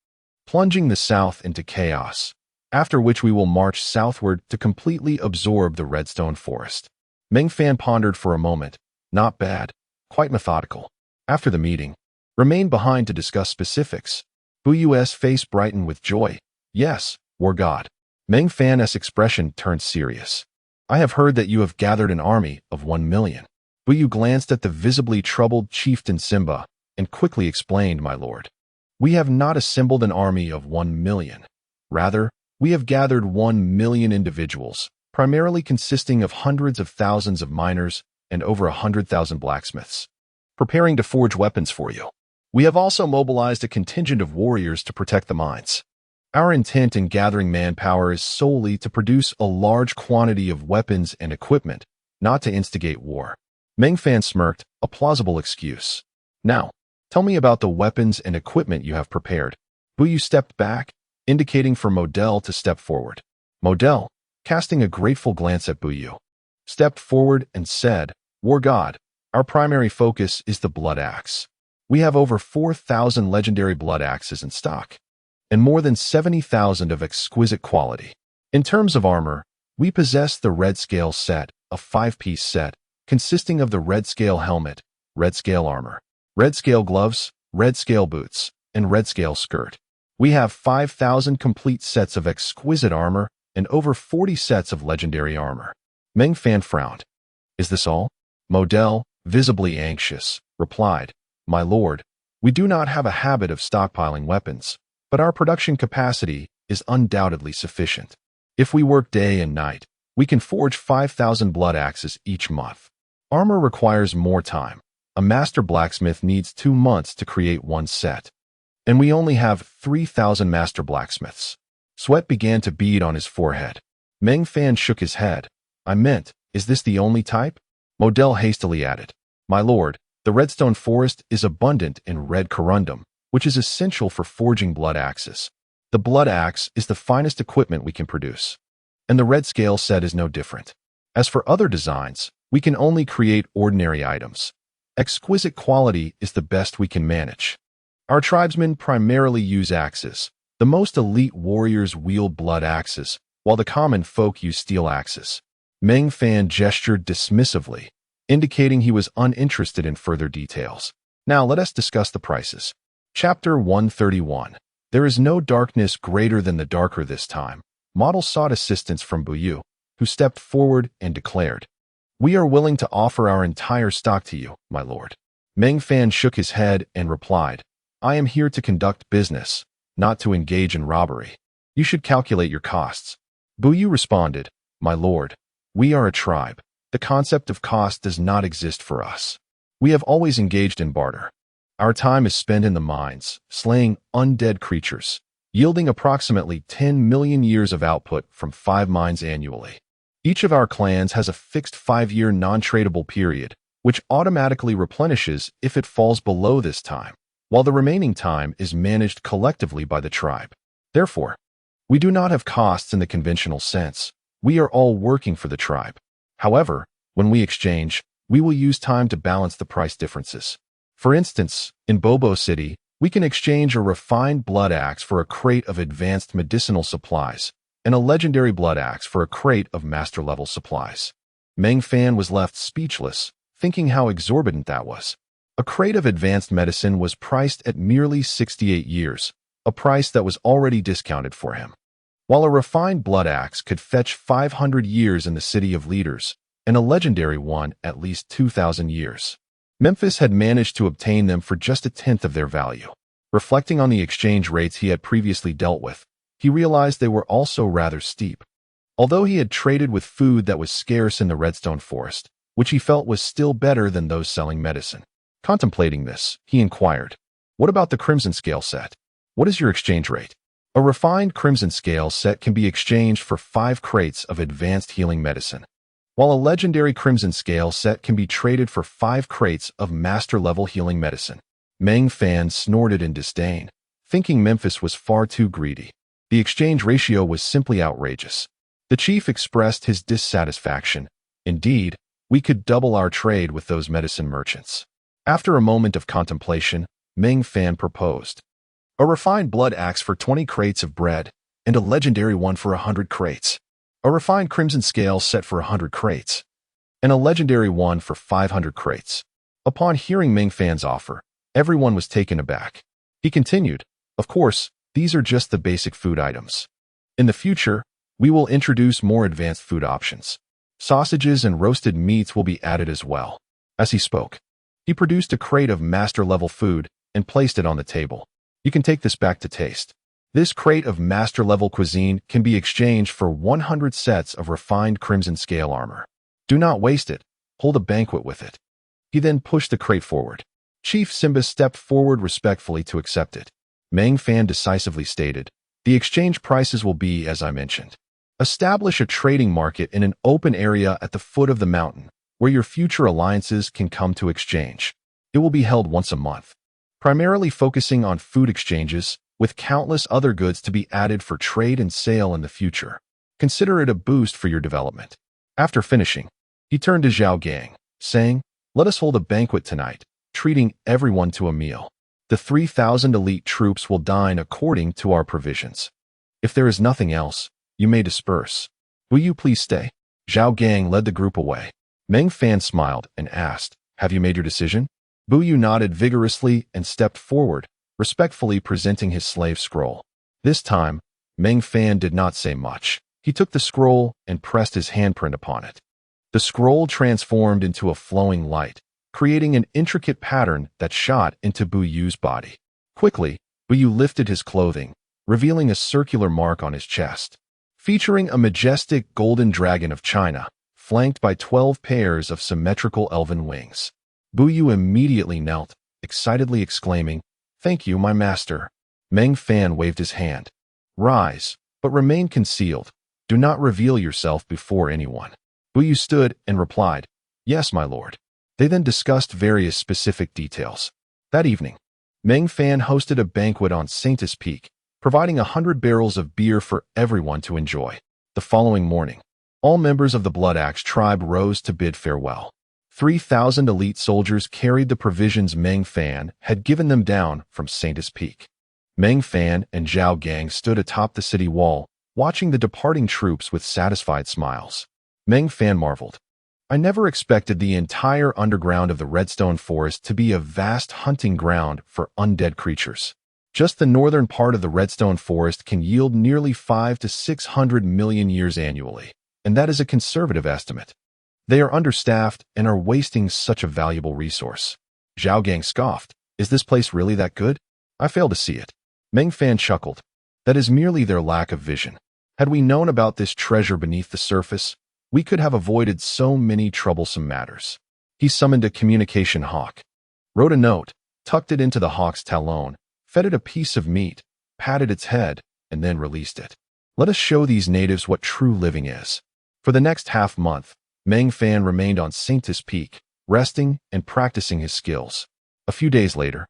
plunging the south into chaos, after which we will march southward to completely absorb the Redstone Forest. Meng Fan pondered for a moment. Not bad, quite methodical. After the meeting, remained behind to discuss specifics. Bu Yu's face brightened with joy. Yes, War God. Meng Fan's expression turned serious. I have heard that you have gathered an army of 1 million. Bu Yu glanced at the visibly troubled chieftain Simba and quickly explained, My lord. We have not assembled an army of 1 million. Rather, we have gathered 1 million individuals, primarily consisting of hundreds of thousands of miners and over 100,000 blacksmiths, preparing to forge weapons for you. We have also mobilized a contingent of warriors to protect the mines. Our intent in gathering manpower is solely to produce a large quantity of weapons and equipment, not to instigate war. Meng Fan smirked, a plausible excuse. Now, tell me about the weapons and equipment you have prepared. Buyu stepped back, indicating for Model to step forward. Model, casting a grateful glance at Buyu, stepped forward and said, War God, our primary focus is the blood axe. We have over 4,000 legendary blood axes in stock, and more than 70,000 of exquisite quality. In terms of armor, we possess the Red Scale set, a 5-piece set, consisting of the Red Scale helmet, Red Scale armor, Red Scale gloves, Red Scale boots, and Red Scale skirt. We have 5,000 complete sets of exquisite armor and over 40 sets of legendary armor. Meng Fan frowned. Is this all? Model, visibly anxious, replied, My lord, we do not have a habit of stockpiling weapons, but our production capacity is undoubtedly sufficient. If we work day and night, we can forge 5,000 blood axes each month. Armor requires more time. A master blacksmith needs 2 months to create one set. And we only have 3,000 master blacksmiths. Sweat began to bead on his forehead. Meng Fan shook his head. I meant, is this the only type? Model hastily added, My lord, the redstone forest is abundant in red corundum, which is essential for forging blood axes. The blood axe is the finest equipment we can produce. And the Red Scale set is no different. As for other designs, we can only create ordinary items. Exquisite quality is the best we can manage. Our tribesmen primarily use axes. The most elite warriors wield blood axes, while the common folk use steel axes. Meng Fan gestured dismissively, indicating he was uninterested in further details. Now let us discuss the prices. Chapter 131. There is no darkness greater than the darker this time. Model sought assistance from Buyu, who stepped forward and declared, We are willing to offer our entire stock to you, my lord. Meng Fan shook his head and replied, I am here to conduct business, not to engage in robbery. You should calculate your costs. Buyu responded, My lord, we are a tribe. The concept of cost does not exist for us. We have always engaged in barter. Our time is spent in the mines, slaying undead creatures, yielding approximately 10 million years of output from 5 mines annually. Each of our clans has a fixed 5-year non-tradable period, which automatically replenishes if it falls below this time, while the remaining time is managed collectively by the tribe. Therefore, we do not have costs in the conventional sense. We are all working for the tribe. However, when we exchange, we will use time to balance the price differences. For instance, in Bobo City, we can exchange a refined blood axe for a crate of advanced medicinal supplies, and a legendary blood axe for a crate of master-level supplies. Meng Fan was left speechless, thinking how exorbitant that was. A crate of advanced medicine was priced at merely 68 years, a price that was already discounted for him. While a refined blood axe could fetch 500 years in the City of Leaders, and a legendary one at least 2,000 years. Memphis had managed to obtain them for just 1/10 of their value. Reflecting on the exchange rates he had previously dealt with, he realized they were also rather steep. Although he had traded with food that was scarce in the Redstone Forest, which he felt was still better than those selling medicine. Contemplating this, he inquired, What about the Crimson Scale set? What is your exchange rate? A refined Crimson Scale set can be exchanged for 5 crates of advanced healing medicine, while a legendary Crimson Scale set can be traded for 5 crates of master-level healing medicine. Meng Fan snorted in disdain, thinking Memphis was far too greedy. The exchange ratio was simply outrageous. The chief expressed his dissatisfaction. Indeed, we could double our trade with those medicine merchants. After a moment of contemplation, Meng Fan proposed a refined blood axe for 20 crates of bread, and a legendary one for 100 crates. A refined Crimson Scale set for 100 crates, and a legendary one for 500 crates. Upon hearing Meng Fan's offer, everyone was taken aback. He continued, Of course, these are just the basic food items. In the future, we will introduce more advanced food options. Sausages and roasted meats will be added as well. As he spoke, he produced a crate of master-level food and placed it on the table. You can take this back to taste. This crate of master-level cuisine can be exchanged for 100 sets of refined Crimson Scale armor. Do not waste it. Hold a banquet with it. He then pushed the crate forward. Chief Simba stepped forward respectfully to accept it. Meng Fan decisively stated, "The exchange prices will be as I mentioned. Establish a trading market in an open area at the foot of the mountain, where your future alliances can come to exchange. It will be held once a month, primarily focusing on food exchanges, with countless other goods to be added for trade and sale in the future. Consider it a boost for your development." After finishing, he turned to Zhao Gang, saying, "Let us hold a banquet tonight, treating everyone to a meal. The 3,000 elite troops will dine according to our provisions. If there is nothing else, you may disperse. Will you please stay?" Zhao Gang led the group away. Meng Fan smiled and asked, "Have you made your decision?" Bu Yu nodded vigorously and stepped forward, respectfully presenting his slave scroll. This time, Meng Fan did not say much. He took the scroll and pressed his handprint upon it. The scroll transformed into a flowing light, creating an intricate pattern that shot into Bu Yu's body. Quickly, Bu Yu lifted his clothing, revealing a circular mark on his chest, featuring a majestic golden dragon of China, flanked by 12 pairs of symmetrical elven wings. Bu Yu immediately knelt, excitedly exclaiming, "Thank you, my master." Meng Fan waved his hand. "Rise, but remain concealed. Do not reveal yourself before anyone." Bu Yu stood and replied, "Yes, my lord." They then discussed various specific details. That evening, Meng Fan hosted a banquet on Saintus Peak, providing 100 barrels of beer for everyone to enjoy. The following morning, all members of the Blood Axe tribe rose to bid farewell. 3,000 elite soldiers carried the provisions Meng Fan had given them down from Saintus Peak. Meng Fan and Zhao Gang stood atop the city wall, watching the departing troops with satisfied smiles. Meng Fan marveled, "I never expected the entire underground of the Redstone Forest to be a vast hunting ground for undead creatures. Just the northern part of the Redstone Forest can yield nearly 500 to 600 million years annually, and that is a conservative estimate. They are understaffed and are wasting such a valuable resource." Zhao Gang scoffed, "Is this place really that good? I fail to see it." Meng Fan chuckled, "That is merely their lack of vision. Had we known about this treasure beneath the surface, we could have avoided so many troublesome matters." He summoned a communication hawk, wrote a note, tucked it into the hawk's talon, fed it a piece of meat, patted its head, and then released it. "Let us show these natives what true living is." For the next half-month, Meng Fan remained on Saintus Peak, resting and practicing his skills. A few days later,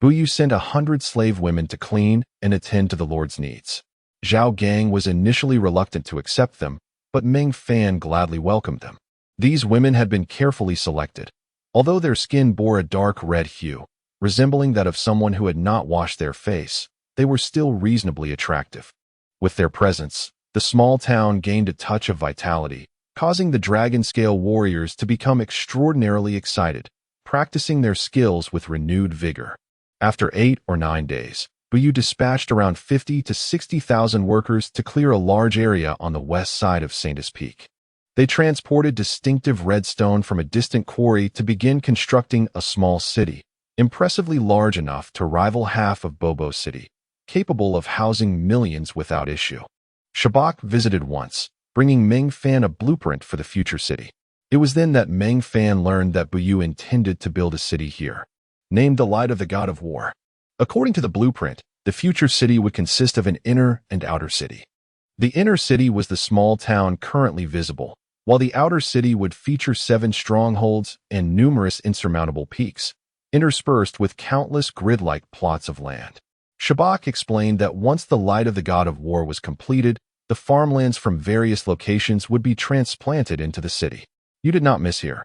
Bu Yu sent 100 slave women to clean and attend to the Lord's needs. Zhao Gang was initially reluctant to accept them, but Meng Fan gladly welcomed them. These women had been carefully selected, although their skin bore a dark red hue, resembling that of someone who had not washed their face. They were still reasonably attractive. With their presence, the small town gained a touch of vitality, causing the dragon-scale warriors to become extraordinarily excited, practicing their skills with renewed vigor. After 8 or 9 days, Bu Yu dispatched around 50 to 60,000 workers to clear a large area on the west side of Saintus Peak. They transported distinctive redstone from a distant quarry to begin constructing a small city, impressively large enough to rival half of Bobo City, capable of housing millions without issue. Shabak visited once, bringing Meng Fan a blueprint for the future city. It was then that Meng Fan learned that Bu Yu intended to build a city here, named the Light of the God of War. According to the blueprint, the future city would consist of an inner and outer city. The inner city was the small town currently visible, while the outer city would feature 7 strongholds and numerous insurmountable peaks, interspersed with countless grid-like plots of land. Shabak explained that once the Light of the God of War was completed, the farmlands from various locations would be transplanted into the city. You did not mishear.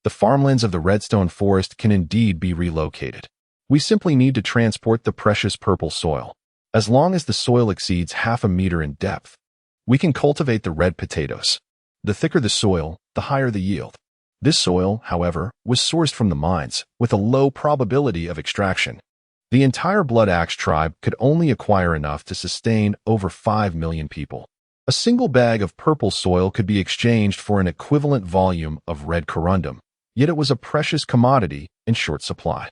The farmlands of the Redstone Forest can indeed be relocated. We simply need to transport the precious purple soil. As long as the soil exceeds half a meter in depth, we can cultivate the red potatoes. The thicker the soil, the higher the yield. This soil, however, was sourced from the mines, with a low probability of extraction. The entire Blood Axe tribe could only acquire enough to sustain over 5 million people. A single bag of purple soil could be exchanged for an equivalent volume of red corundum, yet it was a precious commodity in short supply.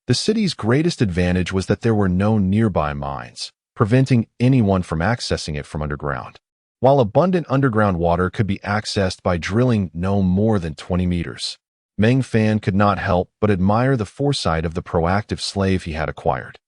The city's greatest advantage was that there were no nearby mines, preventing anyone from accessing it from underground, while abundant underground water could be accessed by drilling no more than 20 meters. Meng Fan could not help but admire the foresight of the proactive slave he had acquired.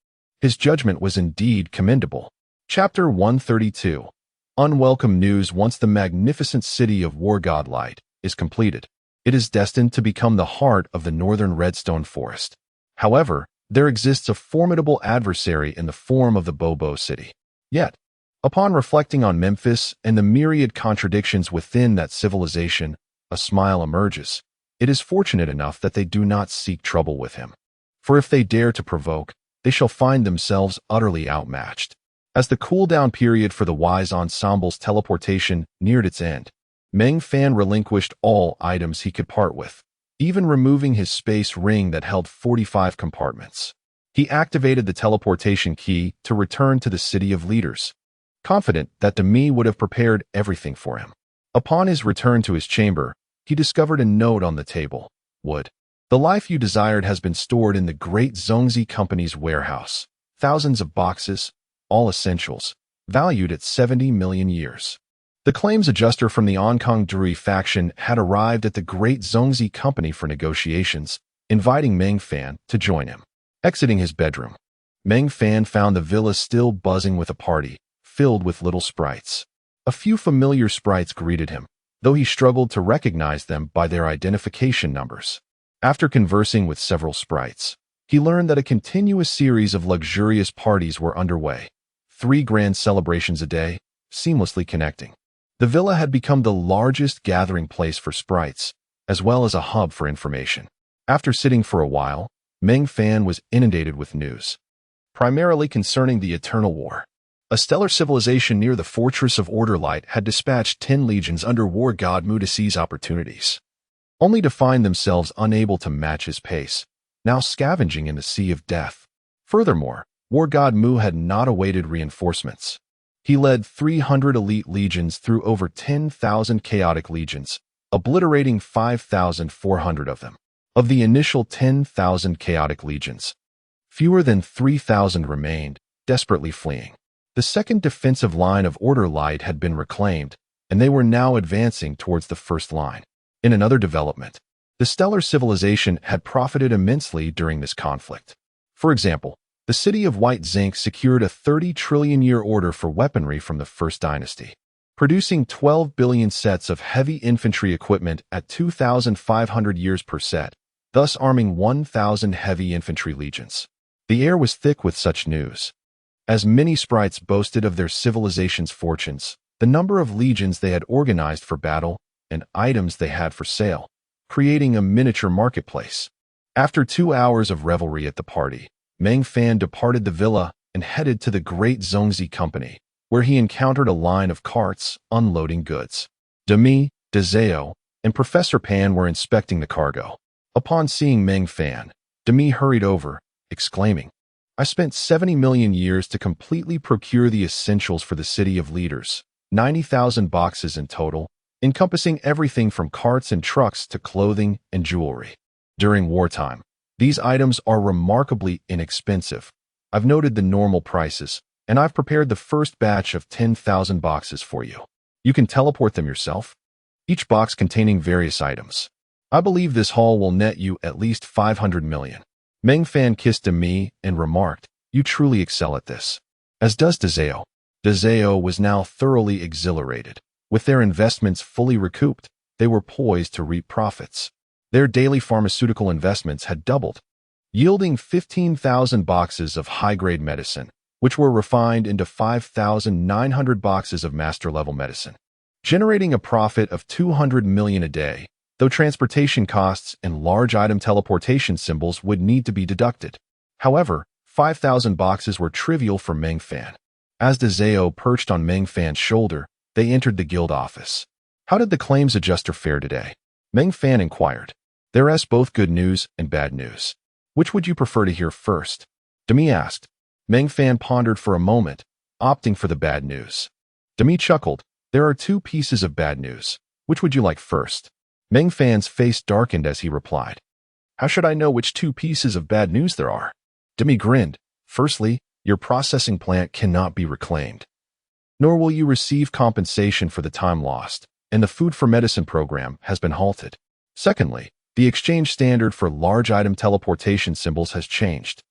His judgment was indeed commendable. Chapter 132. Unwelcome news. Once the magnificent city of War God Light is completed, it is destined to become the heart of the northern redstone forest. However, there exists a formidable adversary in the form of the Bobo City. Yet, upon reflecting on Memphis and the myriad contradictions within that civilization, a smile emerges. It is fortunate enough that they do not seek trouble with him. For if they dare to provoke, they shall find themselves utterly outmatched. As the cool-down period for the Wise Ensemble's teleportation neared its end, Meng Fan relinquished all items he could part with, even removing his space ring that held 45 compartments. He activated the teleportation key to return to the City of Leaders, confident that Demi would have prepared everything for him. Upon his return to his chamber, he discovered a note on the table. Wood. The life you desired has been stored in the Great Zongzi Company's warehouse. Thousands of boxes, all essentials, valued at 70 million years. The claims adjuster from the Onkong Drui faction had arrived at the Great Zongzi Company for negotiations, inviting Meng Fan to join him. Exiting his bedroom, Meng Fan found the villa still buzzing with a party, filled with little sprites. A few familiar sprites greeted him, though he struggled to recognize them by their identification numbers. After conversing with several sprites, he learned that a continuous series of luxurious parties were underway, 3 grand celebrations a day, seamlessly connecting. The villa had become the largest gathering place for sprites, as well as a hub for information. After sitting for a while, Meng Fan was inundated with news, primarily concerning the Eternal War. A stellar civilization near the Fortress of Order Light had dispatched 10 legions under War God Mu to seize opportunities, only to find themselves unable to match his pace, now scavenging in the Sea of Death. Furthermore, War God Mu had not awaited reinforcements. He led 300 elite legions through over 10,000 chaotic legions, obliterating 5,400 of them. Of the initial 10,000 chaotic legions, fewer than 3,000 remained, desperately fleeing. The second defensive line of Order Light had been reclaimed, and they were now advancing towards the first line. In another development, the stellar civilization had profited immensely during this conflict. For example, the city of White Zinc secured a 30 trillion-year order for weaponry from the First Dynasty, producing 12 billion sets of heavy infantry equipment at 2,500 years per set, thus arming 1,000 heavy infantry legions. The air was thick with such news. As many sprites boasted of their civilization's fortunes, the number of legions they had organized for battle, and items they had for sale, creating a miniature marketplace. After 2 hours of revelry at the party, Meng Fan departed the villa and headed to the Great Zongzi Company, where he encountered a line of carts unloading goods. Demi, Dezeo, and Professor Pan were inspecting the cargo. Upon seeing Meng Fan, Demi hurried over, exclaiming, "I spent 70 million years to completely procure the essentials for the City of Leaders, 90,000 boxes in total, encompassing everything from carts and trucks to clothing and jewelry. During wartime, these items are remarkably inexpensive. I've noted the normal prices, and I've prepared the first batch of 10,000 boxes for you. You can teleport them yourself, each box containing various items. I believe this haul will net you at least 500 million. Meng Fan kissed Demi and remarked, "You truly excel at this." As does Dezeo. Dezeo was now thoroughly exhilarated. With their investments fully recouped, they were poised to reap profits. Their daily pharmaceutical investments had doubled, yielding 15,000 boxes of high-grade medicine, which were refined into 5,900 boxes of master-level medicine, generating a profit of 200 million a day, though transportation costs and large item teleportation symbols would need to be deducted. However, 5,000 boxes were trivial for Meng Fan. As Dezeo perched on Meng Fan's shoulder, they entered the guild office. "How did the claims adjuster fare today?" Meng Fan inquired. "There's both good news and bad news. Which would you prefer to hear first?" Demi asked. Meng Fan pondered for a moment, opting for the bad news. Demi chuckled. "There are 2 pieces of bad news. Which would you like first?" Meng Fan's face darkened as he replied, "How should I know which 2 pieces of bad news there are?" Demi grinned. "Firstly, your processing plant cannot be reclaimed, nor will you receive compensation for the time lost, and the Food for Medicine program has been halted. Secondly, The exchange standard for large item teleportation symbols has changed.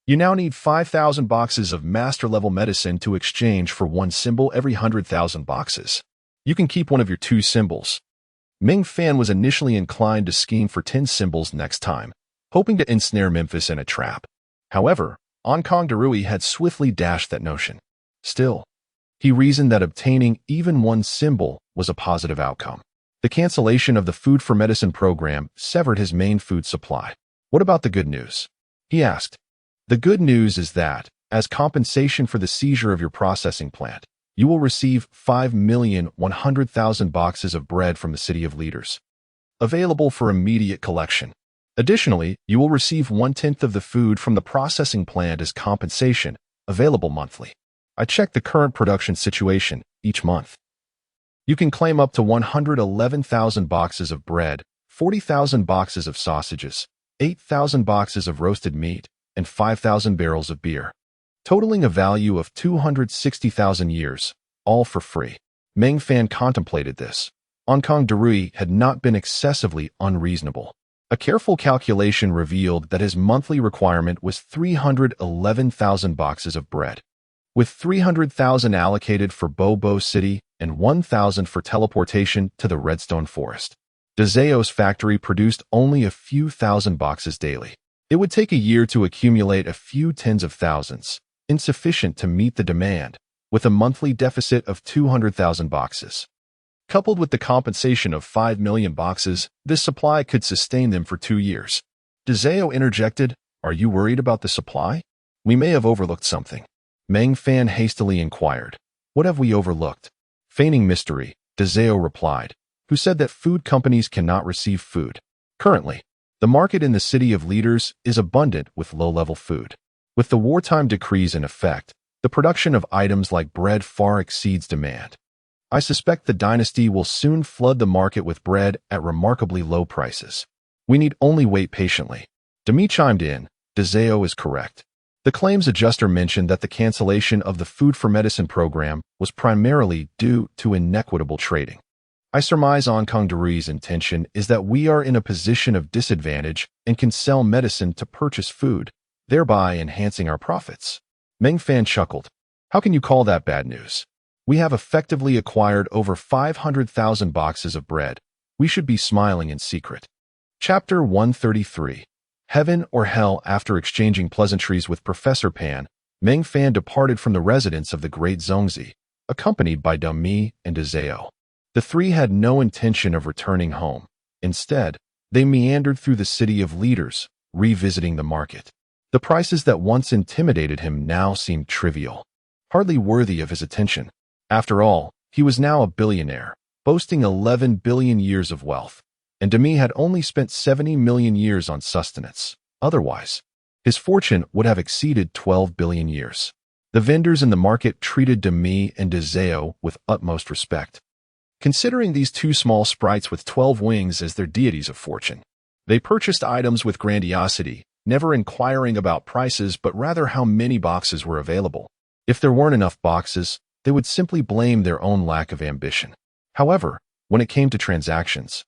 You now need 5,000 boxes of master-level medicine to exchange for one symbol every 100,000 boxes. You can keep one of your 2 symbols. Meng Fan was initially inclined to scheme for 10 symbols next time, hoping to ensnare Memphis in a trap. However, Onkong Darui had swiftly dashed that notion. Still, he reasoned that obtaining even one symbol was a positive outcome. The cancellation of the Food for Medicine program severed his main food supply. What about the good news? He asked. The good news is that, as compensation for the seizure of your processing plant, you will receive 5,100,000 boxes of bread from the City of Leaders, available for immediate collection. Additionally, you will receive 1/10 of the food from the processing plant as compensation, available monthly. I check the current production situation each month. You can claim up to 111,000 boxes of bread, 40,000 boxes of sausages, 8,000 boxes of roasted meat, and 5,000 barrels of beer, totaling a value of 260,000 years, all for free. Meng Fan contemplated this. Onkong Darui had not been excessively unreasonable. A careful calculation revealed that his monthly requirement was 311,000 boxes of bread, with 300,000 allocated for Bobo City and 1,000 for teleportation to the Redstone Forest. Dezeo's factory produced only a few thousand boxes daily. It would take a year to accumulate a few tens of thousands, insufficient to meet the demand, with a monthly deficit of 200,000 boxes. Coupled with the compensation of 5 million boxes, this supply could sustain them for 2 years. Dezeo interjected, "Are you worried about the supply? We may have overlooked something." Meng Fan hastily inquired, "What have we overlooked?" Feigning mystery, Dezeo replied, who said that food companies cannot receive food. Currently, the market in the City of Leaders is abundant with low-level food. With the wartime decrees in effect, the production of items like bread far exceeds demand. I suspect the dynasty will soon flood the market with bread at remarkably low prices. We need only wait patiently. Demi chimed in, Dezeo is correct. The claims adjuster mentioned that the cancellation of the Food for Medicine program was primarily due to inequitable trading. I surmise Onkong Darui's intention is that we are in a position of disadvantage and can sell medicine to purchase food, thereby enhancing our profits. Meng Fan chuckled. How can you call that bad news? We have effectively acquired over 500,000 boxes of bread. We should be smiling in secret. Chapter 133. Heaven or Hell. After exchanging pleasantries with Professor Pan, Meng Fan departed from the residence of the Great Zongzi, accompanied by Demi and Dezeo. The three had no intention of returning home. Instead, they meandered through the City of Leaders, revisiting the market. The prices that once intimidated him now seemed trivial, hardly worthy of his attention. After all, he was now a billionaire, boasting 11 billion years of wealth, and Demi had only spent 70 million years on sustenance. Otherwise, his fortune would have exceeded 12 billion years. The vendors in the market treated Demi and Dezeo with utmost respect, considering these two small sprites with 12 wings as their deities of fortune. They purchased items with grandiosity, never inquiring about prices but rather how many boxes were available. If there weren't enough boxes, they would simply blame their own lack of ambition. However, when it came to transactions,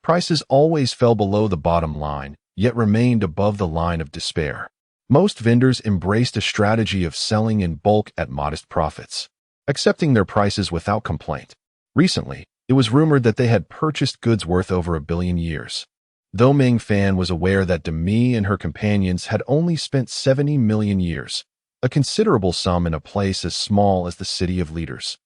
prices always fell below the bottom line, yet remained above the line of despair. Most vendors embraced a strategy of selling in bulk at modest profits, accepting their prices without complaint. Recently, it was rumored that they had purchased goods worth over 1 billion years. Though Meng Fan was aware that Demi and her companions had only spent 70 million years, a considerable sum in a place as small as the City of Leaders.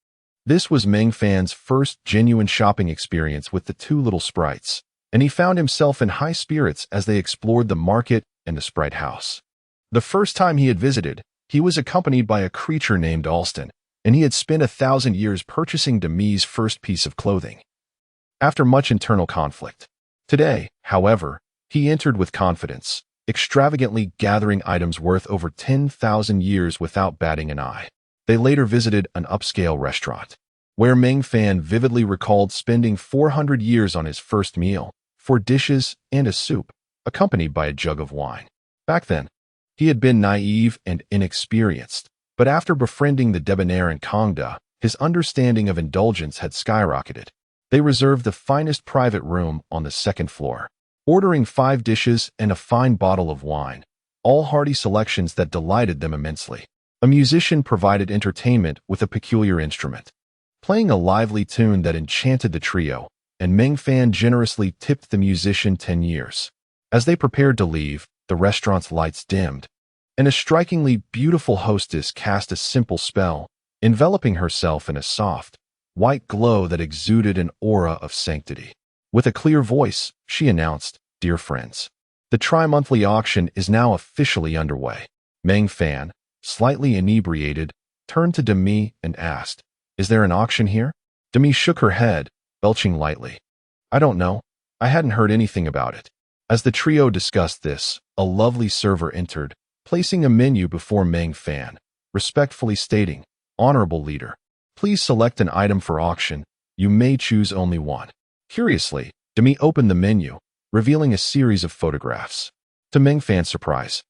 This was Meng Fan's first genuine shopping experience with the two little sprites, and he found himself in high spirits as they explored the market and the sprite house. The first time he had visited, he was accompanied by a creature named Alston, and he had spent 1,000 years purchasing Demi's first piece of clothing. After much internal conflict. Today, however, he entered with confidence, extravagantly gathering items worth over 10,000 years without batting an eye. They later visited an upscale restaurant, where Meng Fan vividly recalled spending 400 years on his first meal, 4 dishes and a soup, accompanied by a jug of wine. Back then, he had been naive and inexperienced, but after befriending the debonair in Kongda, his understanding of indulgence had skyrocketed. They reserved the finest private room on the 2nd floor. ordering 5 dishes and a fine bottle of wine, all hearty selections that delighted them immensely. A musician provided entertainment with a peculiar instrument, playing a lively tune that enchanted the trio, and Meng Fan generously tipped the musician 10 years. As they prepared to leave, the restaurant's lights dimmed, and a strikingly beautiful hostess cast a simple spell, enveloping herself in a soft, white glow that exuded an aura of sanctity. With a clear voice, she announced, "Dear friends, the tri-monthly auction is now officially underway." Meng Fan, slightly inebriated, turned to Demi and asked, "Is there an auction here?" Demi shook her head, belching lightly. "I don't know. I hadn't heard anything about it." As the trio discussed this, a lovely server entered, placing a menu before Meng Fan, respectfully stating, "Honorable leader, please select an item for auction. You may choose only one." Curiously, Demi opened the menu, revealing a series of photographs. To Meng Fan's surprise,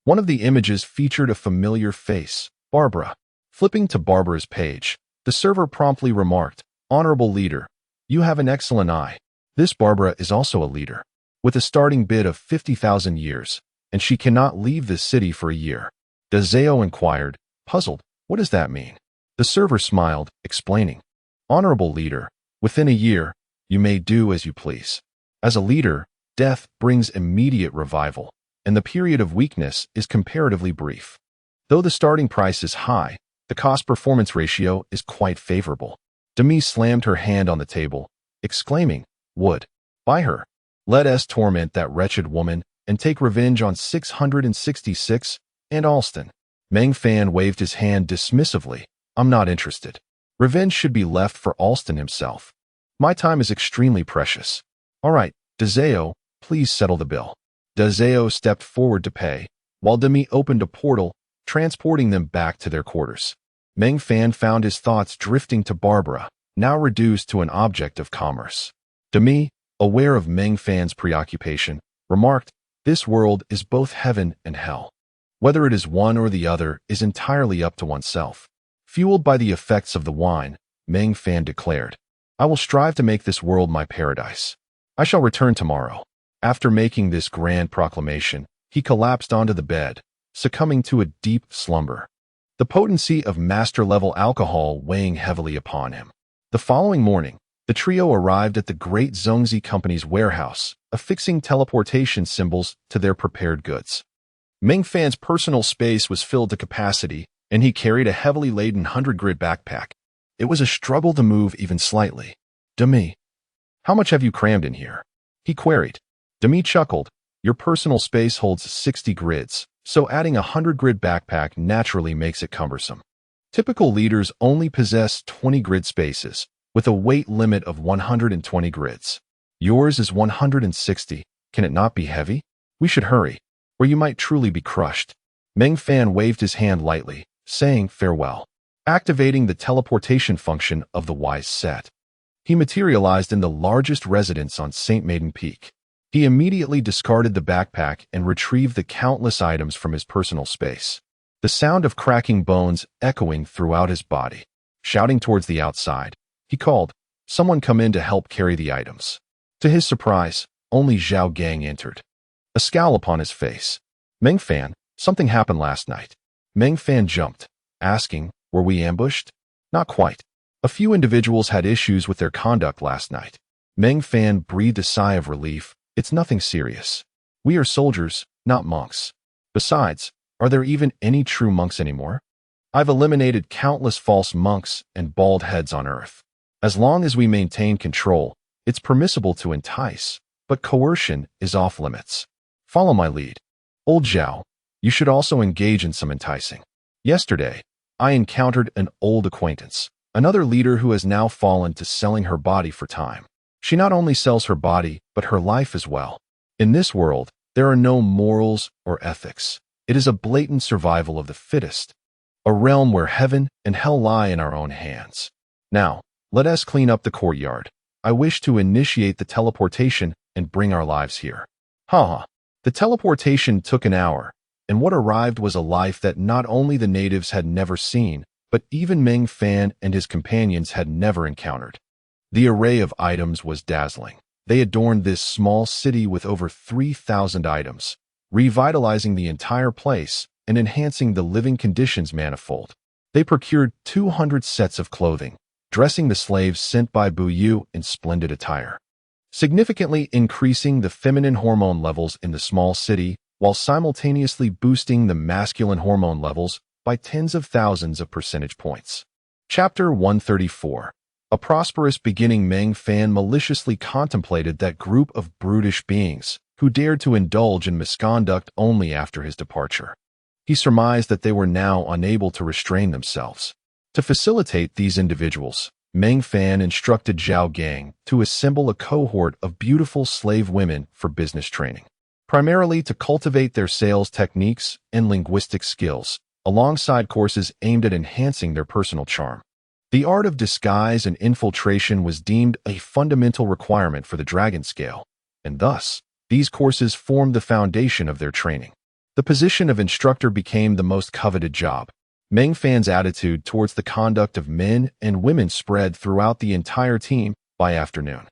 one of the images featured a familiar face, Barbara. Flipping to Barbara's page, the server promptly remarked, "Honorable leader, you have an excellent eye." This Barbara is also a leader, with a starting bid of 50,000 years, and she cannot leave the city for a year. Dazeo inquired, puzzled, "What does that mean?" The server smiled, explaining, "Honorable leader, within a year, you may do as you please. As a leader, death brings immediate revival, and the period of weakness is comparatively brief. Though the starting price is high, the cost-performance ratio is quite favorable." Demi slammed her hand on the table, exclaiming, "Would buy her. Let us torment that wretched woman and take revenge on 666 and Alston." Meng Fan waved his hand dismissively. "I'm not interested. Revenge should be left for Alston himself. My time is extremely precious. All right, Dazeo, please settle the bill." Dazeo stepped forward to pay, while Demi opened a portal, transporting them back to their quarters. Meng Fan found his thoughts drifting to Barbara, now reduced to an object of commerce. Demi, aware of Meng Fan's preoccupation, remarked, "This world is both heaven and hell. Whether it is one or the other is entirely up to oneself." Fueled by the effects of the wine, Meng Fan declared, "I will strive to make this world my paradise. I shall return tomorrow." After making this grand proclamation, he collapsed onto the bed, succumbing to a deep slumber, the potency of master-level alcohol weighing heavily upon him. The following morning, the trio arrived at the Great Zongzi Company's warehouse, affixing teleportation symbols to their prepared goods. Meng Fan's personal space was filled to capacity, and he carried a heavily laden 100-grit backpack. It was a struggle to move even slightly. "Demi, how much have you crammed in here?" he queried. Demi chuckled, "Your personal space holds 60 grids, so adding a 100-grid backpack naturally makes it cumbersome. Typical leaders only possess 20 grid spaces, with a weight limit of 120 grids. Yours is 160. Can it not be heavy? We should hurry, or you might truly be crushed." Meng Fan waved his hand lightly, saying farewell. Activating the teleportation function of the Wise Set, he materialized in the largest residence on St. Maiden Peak. He immediately discarded the backpack and retrieved the countless items from his personal space, the sound of cracking bones echoing throughout his body. Shouting towards the outside, he called, "Someone come in to help carry the items." To his surprise, only Zhao Gang entered, a scowl upon his face. "Meng Fan, something happened last night." Meng Fan jumped, asking, "Were we ambushed?" "Not quite. A few individuals had issues with their conduct last night." Meng Fan breathed a sigh of relief. "It's nothing serious. We are soldiers, not monks. Besides, are there even any true monks anymore? I've eliminated countless false monks and bald heads on Earth. As long as we maintain control, it's permissible to entice, but coercion is off limits. Follow my lead. Old Zhao, you should also engage in some enticing. Yesterday, I encountered an old acquaintance, another leader who has now fallen to selling her body for time. She not only sells her body, but her life as well. In this world, there are no morals or ethics. It is a blatant survival of the fittest, a realm where heaven and hell lie in our own hands. Now, let us clean up the courtyard. I wish to initiate the teleportation and bring our lives here." Ha! The teleportation took an hour, and what arrived was a life that not only the natives had never seen, but even Meng Fan and his companions had never encountered. The array of items was dazzling. They adorned this small city with over 3,000 items, revitalizing the entire place and enhancing the living conditions manifold. They procured 200 sets of clothing, dressing the slaves sent by Buyu in splendid attire, significantly increasing the feminine hormone levels in the small city while simultaneously boosting the masculine hormone levels by tens of thousands of percentage points. Chapter 134. A prosperous beginning. Meng Fan maliciously contemplated that group of brutish beings who dared to indulge in misconduct only after his departure. He surmised that they were now unable to restrain themselves. To facilitate these individuals, Meng Fan instructed Zhao Gang to assemble a cohort of beautiful slave women for business training, primarily to cultivate their sales techniques and linguistic skills, alongside courses aimed at enhancing their personal charm. The art of disguise and infiltration was deemed a fundamental requirement for the dragon scale, and thus, these courses formed the foundation of their training. The position of instructor became the most coveted job. Meng Fan's attitude towards the conduct of men and women spread throughout the entire team by afternoon.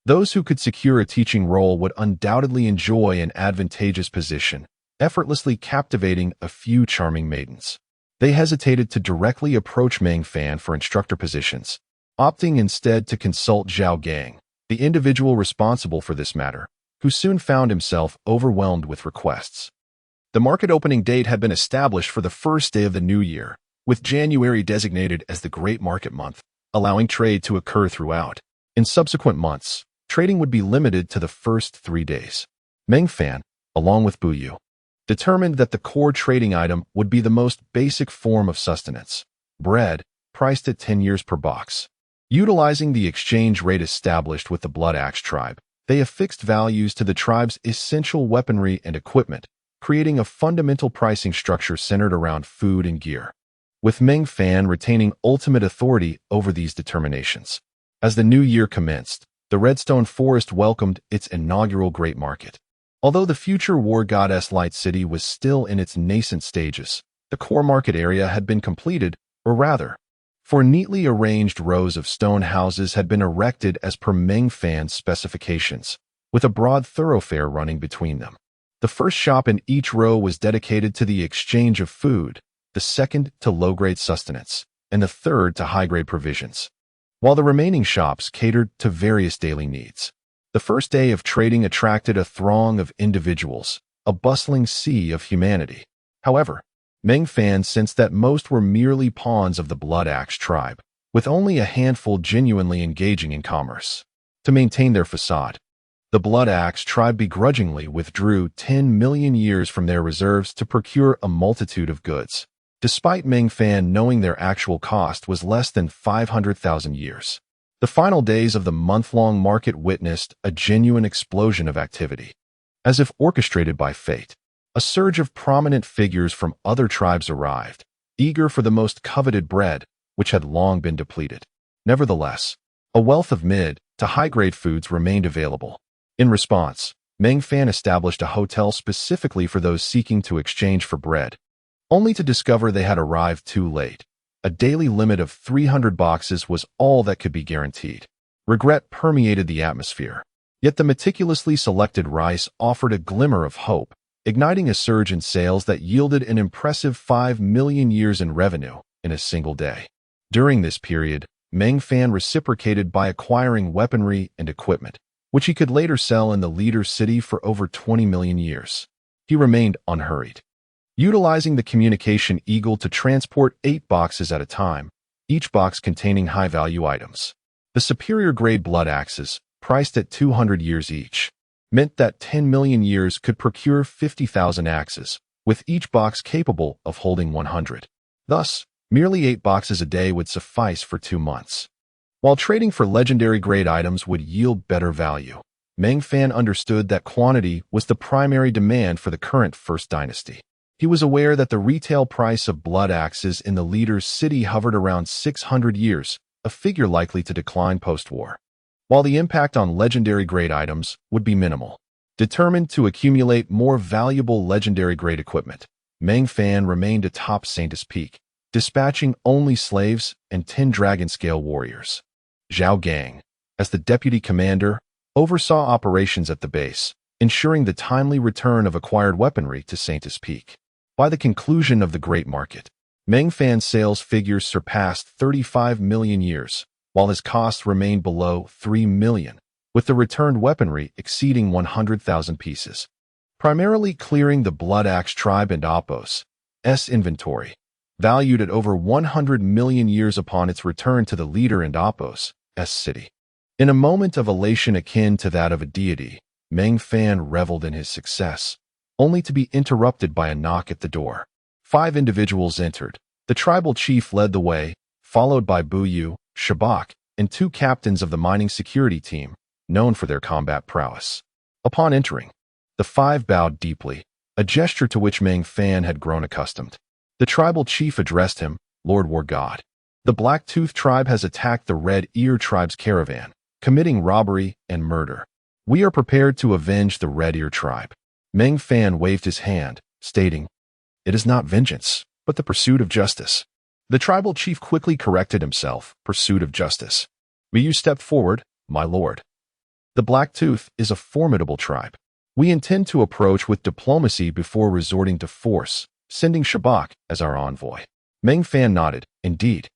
Those who could secure a teaching role would undoubtedly enjoy an advantageous position, effortlessly captivating a few charming maidens. They hesitated to directly approach Meng Fan for instructor positions, opting instead to consult Zhao Gang, the individual responsible for this matter, who soon found himself overwhelmed with requests. The market opening date had been established for the first day of the new year, with January designated as the Great Market Month, allowing trade to occur throughout. In subsequent months, trading would be limited to the first 3 days. Meng Fan, along with Buyu, determined that the core trading item would be the most basic form of sustenance, bread, priced at 10 years per box. Utilizing the exchange rate established with the Blood Axe tribe, they affixed values to the tribe's essential weaponry and equipment, creating a fundamental pricing structure centered around food and gear, with Meng Fan retaining ultimate authority over these determinations. As the new year commenced, the Redstone Forest welcomed its inaugural Great Market. Although the future war goddess Light City was still in its nascent stages, the core market area had been completed, or rather, 4 neatly arranged rows of stone houses had been erected as per Meng Fan's specifications, with a broad thoroughfare running between them. The first shop in each row was dedicated to the exchange of food, the second to low-grade sustenance, and the third to high-grade provisions, while the remaining shops catered to various daily needs. The first day of trading attracted a throng of individuals, a bustling sea of humanity. However, Meng Fan sensed that most were merely pawns of the Blood Axe tribe, with only a handful genuinely engaging in commerce. To maintain their facade, the Blood Axe tribe begrudgingly withdrew 10 million years from their reserves to procure a multitude of goods, despite Meng Fan knowing their actual cost was less than 500,000 years. The final days of the month-long market witnessed a genuine explosion of activity. As if orchestrated by fate, a surge of prominent figures from other tribes arrived, eager for the most coveted bread, which had long been depleted. Nevertheless, a wealth of mid to high-grade foods remained available. In response, Meng Fan established a hotel specifically for those seeking to exchange for bread, only to discover they had arrived too late. A daily limit of 300 boxes was all that could be guaranteed. Regret permeated the atmosphere. Yet the meticulously selected rice offered a glimmer of hope, igniting a surge in sales that yielded an impressive 5 million years in revenue in a single day. During this period, Meng Fan reciprocated by acquiring weaponry and equipment, which he could later sell in the leader's city for over 20 million years. He remained unhurried, utilizing the communication eagle to transport 8 boxes at a time, each box containing high-value items. The superior-grade blood axes, priced at 200 years each, meant that 10 million years could procure 50,000 axes, with each box capable of holding 100. Thus, merely 8 boxes a day would suffice for 2 months. While trading for legendary-grade items would yield better value, Meng Fan understood that quantity was the primary demand for the current First Dynasty. He was aware that the retail price of blood axes in the leader's city hovered around 600 years, a figure likely to decline post-war, while the impact on legendary-grade items would be minimal. Determined to accumulate more valuable legendary-grade equipment, Meng Fan remained atop Saintus Peak, dispatching only slaves and 10 dragon-scale warriors. Zhao Gang, as the deputy commander, oversaw operations at the base, ensuring the timely return of acquired weaponry to Saintis Peak. By the conclusion of the Great Market, Meng Fan's sales figures surpassed 35 million years, while his costs remained below 3 million, with the returned weaponry exceeding 100,000 pieces. Primarily clearing the Blood Axe tribe and Opos' inventory, valued at over 100 million years upon its return to the leader and Opos' city. In a moment of elation akin to that of a deity, Meng Fan reveled in his success, only to be interrupted by a knock at the door. 5 individuals entered. The tribal chief led the way, followed by Buyu, Shabak, and 2 captains of the mining security team, known for their combat prowess. Upon entering, the 5 bowed deeply, a gesture to which Meng Fan had grown accustomed. The tribal chief addressed him, Lord War God. The Black-Tooth tribe has attacked the Red Ear tribe's caravan, committing robbery and murder. We are prepared to avenge the Red Ear tribe. Meng Fan waved his hand, stating, "It is not vengeance, but the pursuit of justice." The tribal chief quickly corrected himself, "Pursuit of justice. Will you step forward, my lord?" The Black-Tooth is a formidable tribe. We intend to approach with diplomacy before resorting to force, sending Shabak as our envoy. Meng Fan nodded. Indeed.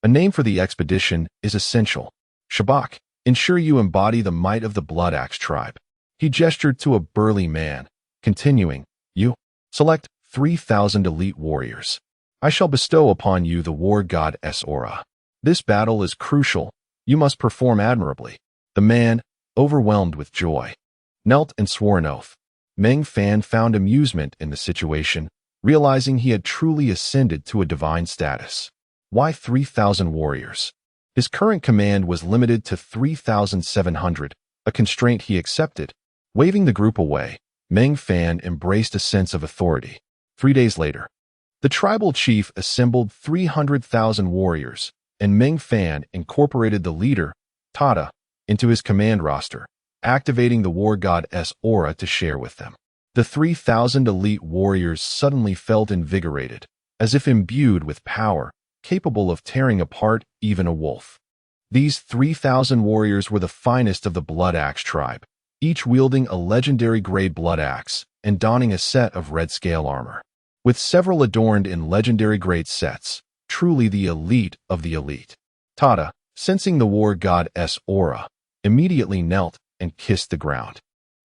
A name for the expedition is essential. Shabak, ensure you embody the might of the Blood Axe tribe. He gestured to a burly man, continuing, "You select 3,000 elite warriors. I shall bestow upon you the war god's aura. This battle is crucial. You must perform admirably." The man, overwhelmed with joy, knelt and swore an oath. Meng Fan found amusement in the situation, realizing he had truly ascended to a divine status. Why 3,000 warriors? His current command was limited to 3,700, a constraint he accepted. Waving the group away, Meng Fan embraced a sense of authority. 3 days later, the tribal chief assembled 300,000 warriors, and Meng Fan incorporated the leader, Tada, into his command roster, activating the war god's aura to share with them. The 3,000 elite warriors suddenly felt invigorated, as if imbued with power, capable of tearing apart even a wolf. These 3,000 warriors were the finest of the Blood Axe tribe, each wielding a legendary grade blood axe and donning a set of red scale armor, with several adorned in legendary grade sets, truly the elite of the elite. Tada, sensing the war god's aura, immediately knelt and kissed the ground.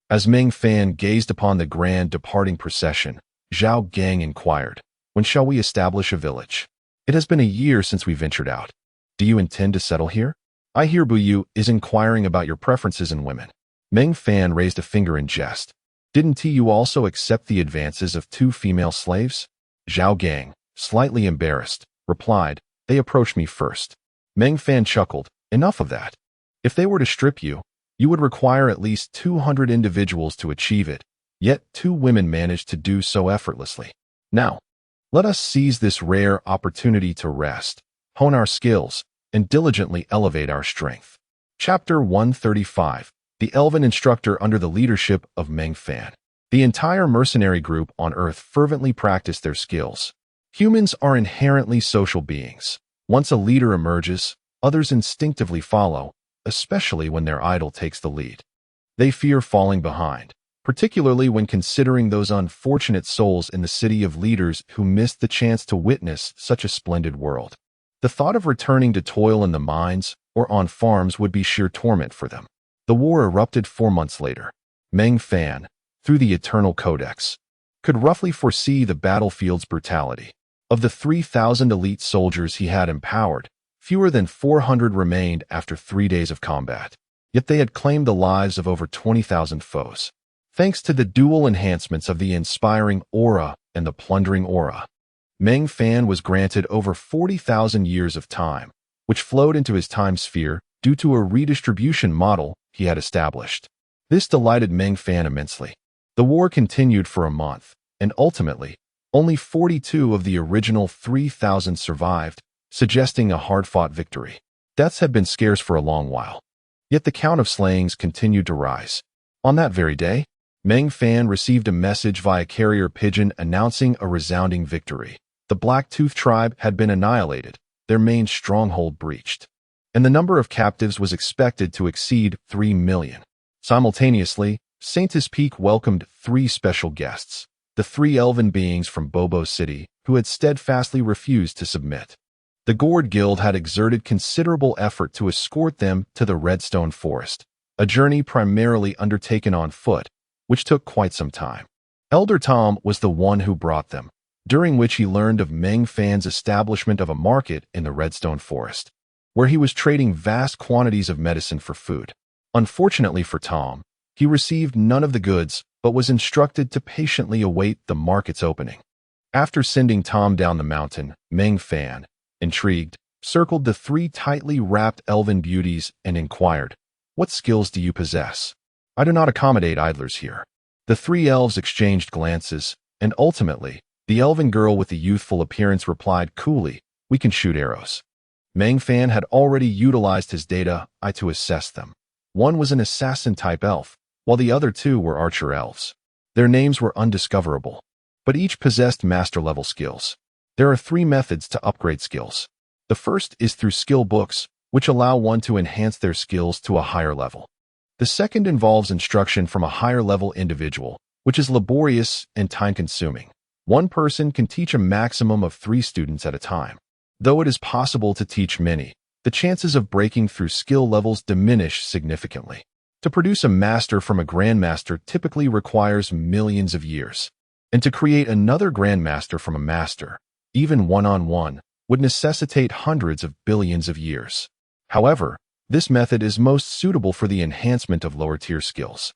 As Meng Fan gazed upon the grand departing procession, Zhao Gang inquired, "When shall we establish a village? It has been a year since we ventured out. Do you intend to settle here? I hear Buyu is inquiring about your preferences in women." Meng Fan raised a finger in jest. "Didn't you also accept the advances of 2 female slaves?" Zhao Gang, slightly embarrassed, replied, "They approached me first." Meng Fan chuckled, "Enough of that. If they were to strip you, you would require at least 200 individuals to achieve it, yet 2 women managed to do so effortlessly. Now, let us seize this rare opportunity to rest, hone our skills, and diligently elevate our strength." Chapter 135. The Elven Instructor under the leadership of Meng Fan. The entire mercenary group on Earth fervently practiced their skills. Humans are inherently social beings. Once a leader emerges, others instinctively follow, especially when their idol takes the lead. They fear falling behind, particularly when considering those unfortunate souls in the city of leaders who missed the chance to witness such a splendid world. The thought of returning to toil in the mines or on farms would be sheer torment for them. The war erupted 4 months later. Meng Fan, through the Eternal Codex, could roughly foresee the battlefield's brutality. Of the 3,000 elite soldiers he had empowered, fewer than 400 remained after 3 days of combat. Yet they had claimed the lives of over 20,000 foes. Thanks to the dual enhancements of the inspiring aura and the plundering aura, Meng Fan was granted over 40,000 years of time, which flowed into his time sphere due to a redistribution model he had established. This delighted Meng Fan immensely. The war continued for a month, and ultimately, only 42 of the original 3,000 survived, suggesting a hard-fought victory. Deaths had been scarce for a long while. Yet the count of slayings continued to rise. On that very day, Meng Fan received a message via carrier pigeon announcing a resounding victory. The Black-Tooth tribe had been annihilated, their main stronghold breached, and the number of captives was expected to exceed 3 million. Simultaneously, Saintis Peak welcomed 3 special guests, the 3 elven beings from Bobo City, who had steadfastly refused to submit. The Gourd Guild had exerted considerable effort to escort them to the Redstone Forest, a journey primarily undertaken on foot, which took quite some time. Elder Tom was the one who brought them, during which he learned of Meng Fan's establishment of a market in the Redstone Forest, where he was trading vast quantities of medicine for food. Unfortunately for Tom, he received none of the goods, but was instructed to patiently await the market's opening. After sending Tom down the mountain, Meng Fan, intrigued, circled the 3 tightly wrapped elven beauties and inquired, "What skills do you possess? I do not accommodate idlers here." The 3 elves exchanged glances, and ultimately, the elven girl with the youthful appearance replied coolly, "We can shoot arrows." Meng Fan had already utilized his data to assess them. One was an assassin-type elf, while the other 2 were archer elves. Their names were undiscoverable, but each possessed master-level skills. There are 3 methods to upgrade skills. The first is through skill books, which allow one to enhance their skills to a higher level. The second involves instruction from a higher-level individual, which is laborious and time-consuming. One person can teach a maximum of 3 students at a time. Though it is possible to teach many, the chances of breaking through skill levels diminish significantly. To produce a master from a grandmaster typically requires millions of years, and to create another grandmaster from a master, even one-on-one, would necessitate hundreds of billions of years. However, this method is most suitable for the enhancement of lower-tier skills.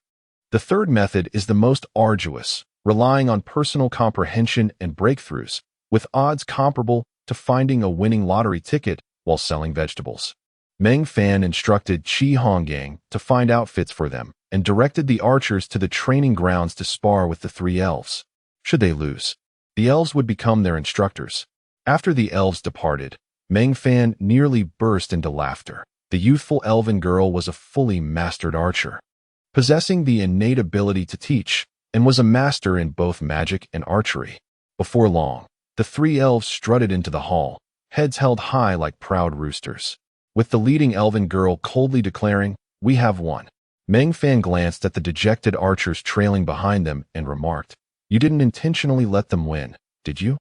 The third method is the most arduous, relying on personal comprehension and breakthroughs, with odds comparable to finding a winning lottery ticket while selling vegetables. Meng Fan instructed Qi Honggang to find outfits for them and directed the archers to the training grounds to spar with the 3 elves. Should they lose, the elves would become their instructors. After the elves departed, Meng Fan nearly burst into laughter. The youthful elven girl was a fully mastered archer, possessing the innate ability to teach, and was a master in both magic and archery. Before long, the 3 elves strutted into the hall, heads held high like proud roosters, with the leading elven girl coldly declaring, "We have won." Meng Fan glanced at the dejected archers trailing behind them and remarked, "You didn't intentionally let them win, did you?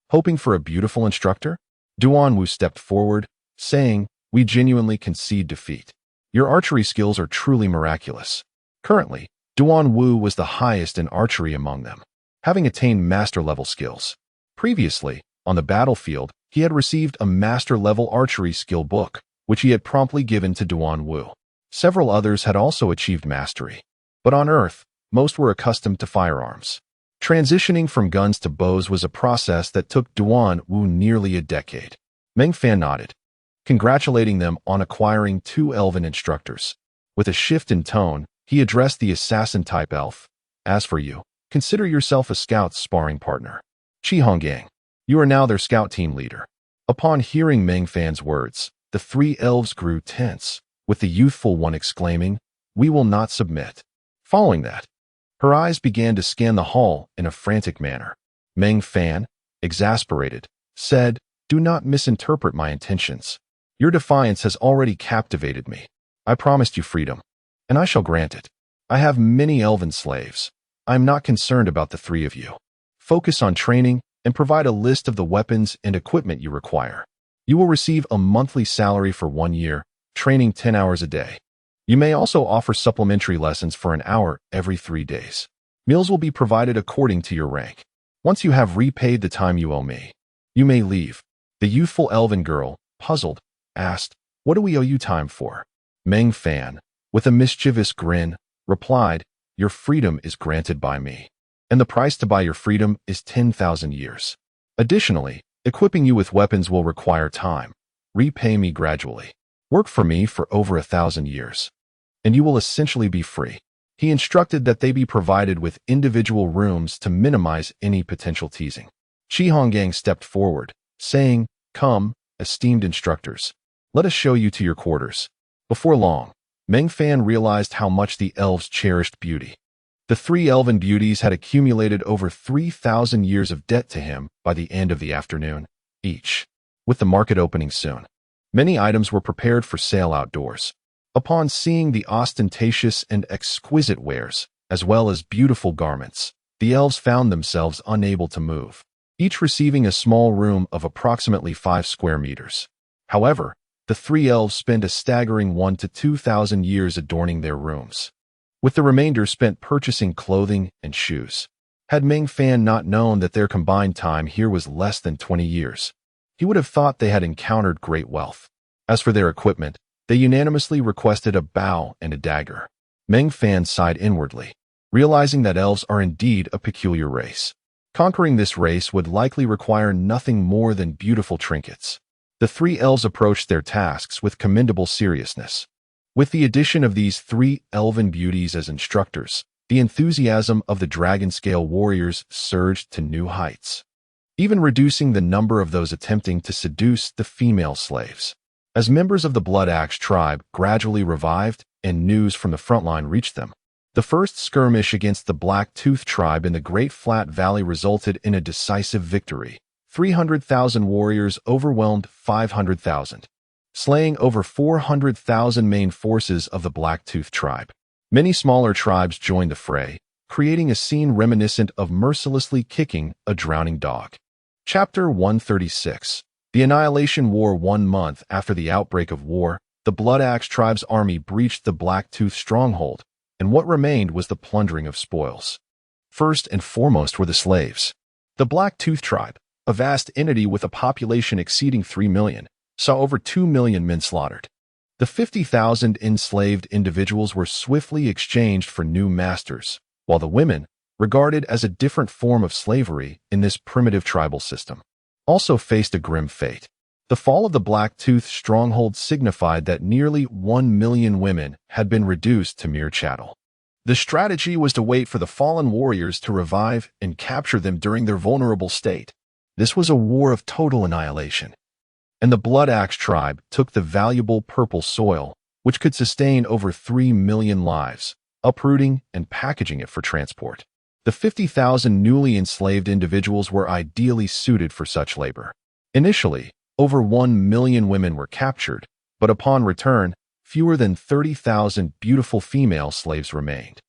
Hoping for a beautiful instructor?" Duan Wu stepped forward, saying, "We genuinely concede defeat. Your archery skills are truly miraculous." Currently, Duan Wu was the highest in archery among them, having attained master-level skills. Previously, on the battlefield, he had received a master-level archery skill book, which he had promptly given to Duan Wu. Several others had also achieved mastery, but on Earth, most were accustomed to firearms. Transitioning from guns to bows was a process that took Duan Wu nearly a decade. Meng Fan nodded, congratulating them on acquiring 2 elven instructors. With a shift in tone, he addressed the assassin-type elf. "As for you, consider yourself a scout's sparring partner. Qi Honggang, you are now their scout team leader." Upon hearing Meng Fan's words, the 3 elves grew tense, with the youthful one exclaiming, "We will not submit." Following that, her eyes began to scan the hall in a frantic manner. Meng Fan, exasperated, said, "Do not misinterpret my intentions. Your defiance has already captivated me. I promised you freedom, and I shall grant it. I have many elven slaves. I am not concerned about the 3 of you. Focus on training and provide a list of the weapons and equipment you require. You will receive a monthly salary for 1 year, training 10 hours a day. You may also offer supplementary lessons for an hour every 3 days. Meals will be provided according to your rank. Once you have repaid the time you owe me, you may leave." The youthful elven girl, puzzled, asked, "What do we owe you time for?" Meng Fan, with a mischievous grin, replied, "Your freedom is granted by me, and the price to buy your freedom is 10,000 years. Additionally, equipping you with weapons will require time. Repay me gradually. Work for me for over 1,000 years, and you will essentially be free." He instructed that they be provided with individual rooms to minimize any potential teasing. Qi Honggang stepped forward, saying, "Come, esteemed instructors. Let us show you to your quarters." Before long, Meng Fan realized how much the elves cherished beauty. The 3 elven beauties had accumulated over 3,000 years of debt to him by the end of the afternoon, each. With the market opening soon, many items were prepared for sale outdoors. Upon seeing the ostentatious and exquisite wares, as well as beautiful garments, the elves found themselves unable to move, each receiving a small room of approximately 5 square meters. However, the 3 elves spent a staggering 1 to 2,000 years adorning their rooms, with the remainder spent purchasing clothing and shoes. Had Meng Fan not known that their combined time here was less than 20 years, he would have thought they had encountered great wealth. As for their equipment, they unanimously requested a bow and a dagger. Meng Fan sighed inwardly, realizing that elves are indeed a peculiar race. Conquering this race would likely require nothing more than beautiful trinkets. The 3 elves approached their tasks with commendable seriousness. With the addition of these 3 elven beauties as instructors, the enthusiasm of the dragon-scale warriors surged to new heights, even reducing the number of those attempting to seduce the female slaves. As members of the Blood Axe tribe gradually revived and news from the front line reached them, the first skirmish against the Black Tooth tribe in the Great Flat Valley resulted in a decisive victory. 300,000 warriors overwhelmed 500,000, slaying over 400,000 main forces of the Black Tooth tribe. Many smaller tribes joined the fray, creating a scene reminiscent of mercilessly kicking a drowning dog. Chapter 136. The Annihilation War. 1 month after the outbreak of war, the Blood Axe tribe's army breached the Black Tooth stronghold, and what remained was the plundering of spoils. First and foremost were the slaves. The Black Tooth tribe, a vast entity with a population exceeding 3 million, saw over 2 million men slaughtered. The 50,000 enslaved individuals were swiftly exchanged for new masters, while the women, regarded as a different form of slavery in this primitive tribal system, also faced a grim fate. The fall of the Black Tooth stronghold signified that nearly 1 million women had been reduced to mere chattel. The strategy was to wait for the fallen warriors to revive and capture them during their vulnerable state. This was a war of total annihilation. And the Blood Axe tribe took the valuable purple soil, which could sustain over 3 million lives, uprooting and packaging it for transport. The 50,000 newly enslaved individuals were ideally suited for such labor. Initially, over 1 million women were captured, but upon return, fewer than 30,000 beautiful female slaves remained.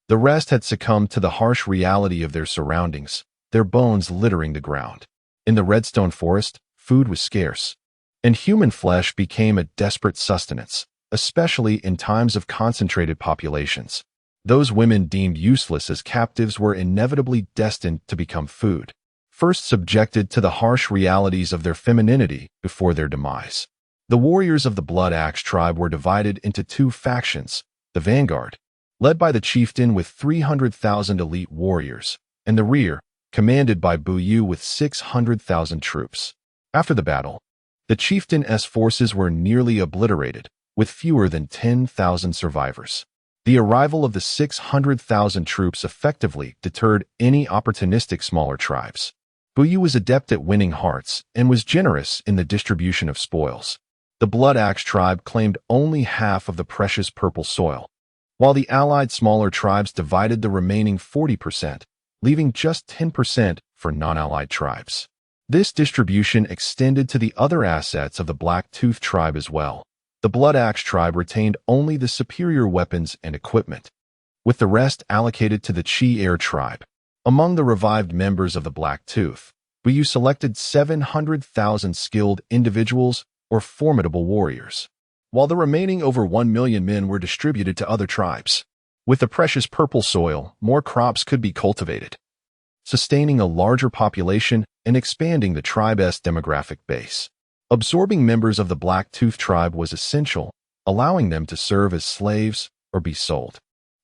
The rest had succumbed to the harsh reality of their surroundings, their bones littering the ground. In the Redstone Forest, food was scarce, and human flesh became a desperate sustenance, especially in times of concentrated populations. Those women deemed useless as captives were inevitably destined to become food, first subjected to the harsh realities of their femininity before their demise. The warriors of the Blood Axe tribe were divided into 2 factions: the vanguard, led by the chieftain with 300,000 elite warriors, and the rear, commanded by Buyu with 600,000 troops. After the battle, the chieftain's forces were nearly obliterated, with fewer than 10,000 survivors. The arrival of the 600,000 troops effectively deterred any opportunistic smaller tribes. Buyu was adept at winning hearts and was generous in the distribution of spoils. The Blood Axe tribe claimed only half of the precious purple soil, while the allied smaller tribes divided the remaining 40%, leaving just 10% for non-allied tribes. This distribution extended to the other assets of the Black Tooth tribe as well. The Blood Axe tribe retained only the superior weapons and equipment, with the rest allocated to the Chi Air tribe. Among the revived members of the Black Tooth, Buyu selected 700,000 skilled individuals or formidable warriors, while the remaining over 1 million men were distributed to other tribes. With the precious purple soil, more crops could be cultivated, sustaining a larger population and expanding the tribe's demographic base. Absorbing members of the Black Tooth tribe was essential, allowing them to serve as slaves or be sold.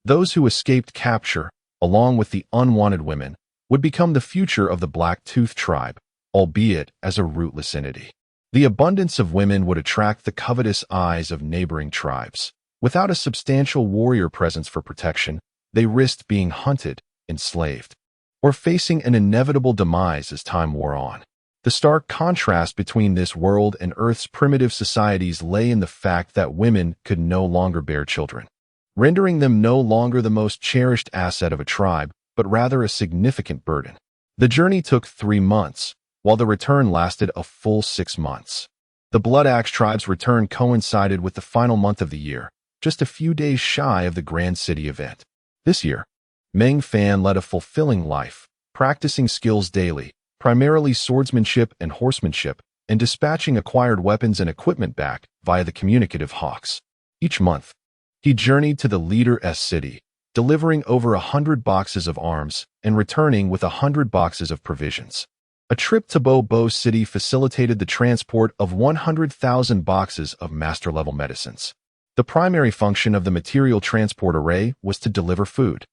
Those who escaped capture, along with the unwanted women, would become the future of the Black Tooth tribe, albeit as a rootless entity. The abundance of women would attract the covetous eyes of neighboring tribes. Without a substantial warrior presence for protection, they risked being hunted, enslaved, or facing an inevitable demise as time wore on. The stark contrast between this world and Earth's primitive societies lay in the fact that women could no longer bear children, rendering them no longer the most cherished asset of a tribe, but rather a significant burden. The journey took 3 months, while the return lasted a full 6 months. The Blood Axe tribe's return coincided with the final month of the year, just a few days shy of the Grand City event. This year, Meng Fan led a fulfilling life, practicing skills daily, primarily swordsmanship and horsemanship, and dispatching acquired weapons and equipment back via the communicative hawks. Each month, he journeyed to the leader's city, delivering over 100 boxes of arms and returning with 100 boxes of provisions. A trip to Bo City facilitated the transport of 100,000 boxes of master-level medicines. The primary function of the material transport array was to deliver food,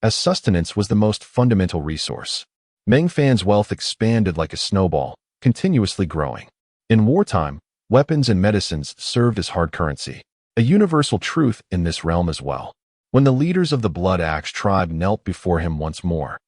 as sustenance was the most fundamental resource. Meng Fan's wealth expanded like a snowball, continuously growing. In wartime, weapons and medicines served as hard currency, a universal truth in this realm as well. When the leaders of the Blood Axe tribe knelt before him once more,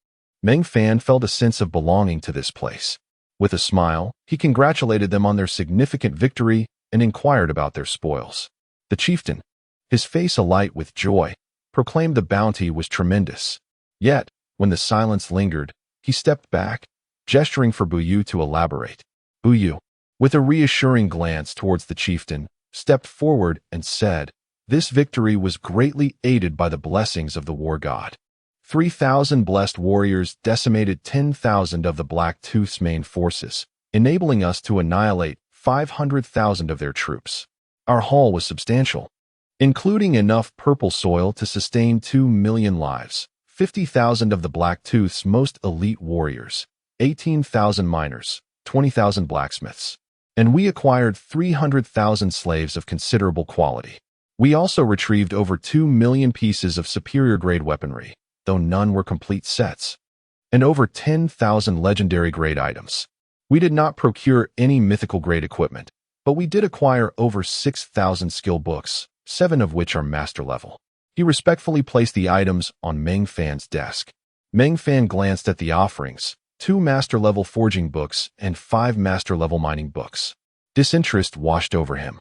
Meng Fan felt a sense of belonging to this place. With a smile, he congratulated them on their significant victory and inquired about their spoils. The chieftain, his face alight with joy, proclaimed the bounty was tremendous. Yet, when the silence lingered, he stepped back, gesturing for Buyu to elaborate. Buyu, with a reassuring glance towards the chieftain, stepped forward and said, "This victory was greatly aided by the blessings of the war god. 3,000 blessed warriors decimated 10,000 of the Black Tooth's main forces, enabling us to annihilate 500,000 of their troops. Our haul was substantial, including enough purple soil to sustain 2 million lives, 50,000 of the Black Tooth's most elite warriors, 18,000 miners, 20,000 blacksmiths, and we acquired 300,000 slaves of considerable quality. We also retrieved over 2 million pieces of superior-grade weaponry, though none were complete sets, and over 10,000 legendary-grade items. We did not procure any mythical-grade equipment, but we did acquire over 6,000 skill books, 7 of which are master-level." He respectfully placed the items on Meng Fan's desk. Meng Fan glanced at the offerings, 2 master-level forging books and 5 master-level mining books. Disinterest washed over him.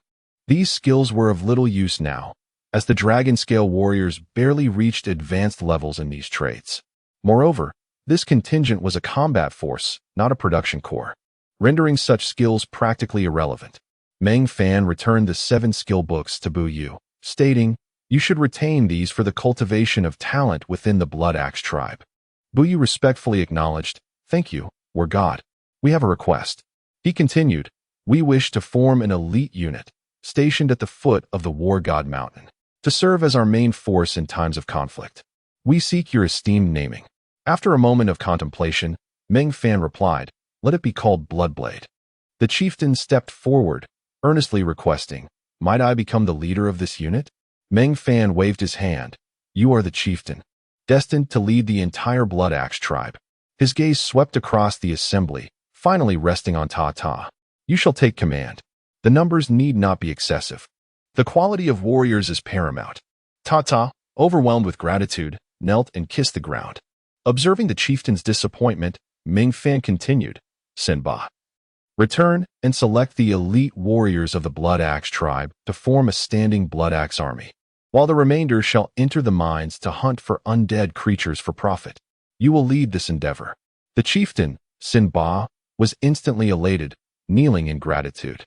These skills were of little use now, as the dragon-scale warriors barely reached advanced levels in these trades. Moreover, this contingent was a combat force, not a production corps, rendering such skills practically irrelevant. Meng Fan returned the 7 skill books to Buyu, stating, "You should retain these for the cultivation of talent within the Blood Axe tribe." Buyu respectfully acknowledged, "Thank you, War God. We have a request." He continued, "We wish to form an elite unit, stationed at the foot of the War God Mountain, to serve as our main force in times of conflict. We seek your esteemed naming." After a moment of contemplation, Meng Fan replied, "Let it be called Bloodblade." The chieftain stepped forward, earnestly requesting, "Might I become the leader of this unit?" Meng Fan waved his hand. "You are the chieftain, destined to lead the entire Blood Axe tribe." His gaze swept across the assembly, finally resting on Ta. "You shall take command. The numbers need not be excessive. The quality of warriors is paramount." Ta, overwhelmed with gratitude, knelt and kissed the ground. Observing the chieftain's disappointment, Meng Fan continued, "Senba, return and select the elite warriors of the Blood Axe tribe to form a standing Blood Axe army, while the remainder shall enter the mines to hunt for undead creatures for profit. You will lead this endeavor." The chieftain, Senba, was instantly elated, kneeling in gratitude.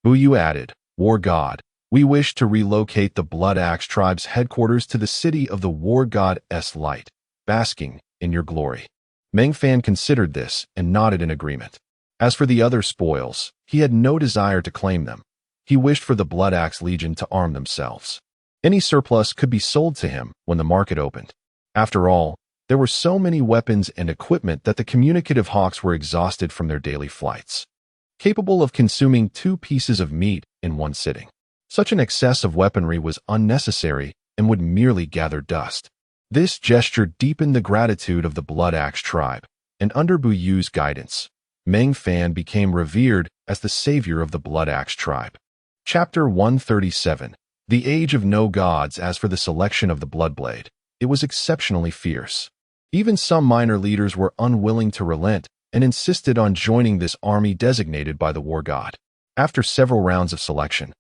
Buyu added, "War God, we wish to relocate the Blood Axe tribe's headquarters to the city of the War God's light, basking in your glory." Meng Fan considered this and nodded in agreement. As for the other spoils, he had no desire to claim them. He wished for the Blood Axe Legion to arm themselves. Any surplus could be sold to him when the market opened. After all, there were so many weapons and equipment that the communicative hawks were exhausted from their daily flights, capable of consuming 2 pieces of meat in one sitting. Such an excess of weaponry was unnecessary and would merely gather dust. This gesture deepened the gratitude of the Blood Axe tribe, and under Buyu's guidance, Meng Fan became revered as the savior of the Blood Axe tribe. Chapter 137. The Age of No Gods. As for the selection of the Bloodblade, it was exceptionally fierce. Even some minor leaders were unwilling to relent and insisted on joining this army designated by the war god. After several rounds of selection,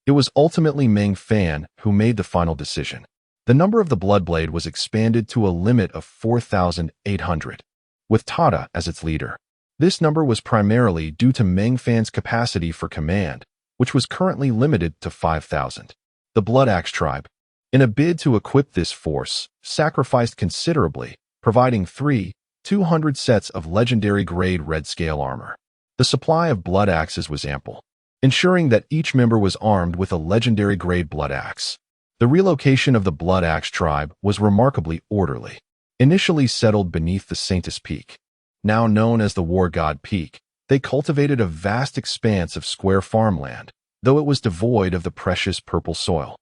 it was ultimately Meng Fan who made the final decision. The number of the Bloodblade was expanded to a limit of 4,800, with Tada as its leader. This number was primarily due to Meng Fan's capacity for command, which was currently limited to 5,000. the Blood Axe tribe, in a bid to equip this force, sacrificed considerably, providing 200 sets of legendary-grade red scale armor. The supply of blood axes was ample, ensuring that each member was armed with a legendary-grade blood axe. The relocation of the Blood Axe tribe was remarkably orderly. Initially settled beneath the Saintus Peak, now known as the War God Peak, they cultivated a vast expanse of square farmland, though it was devoid of the precious purple soil.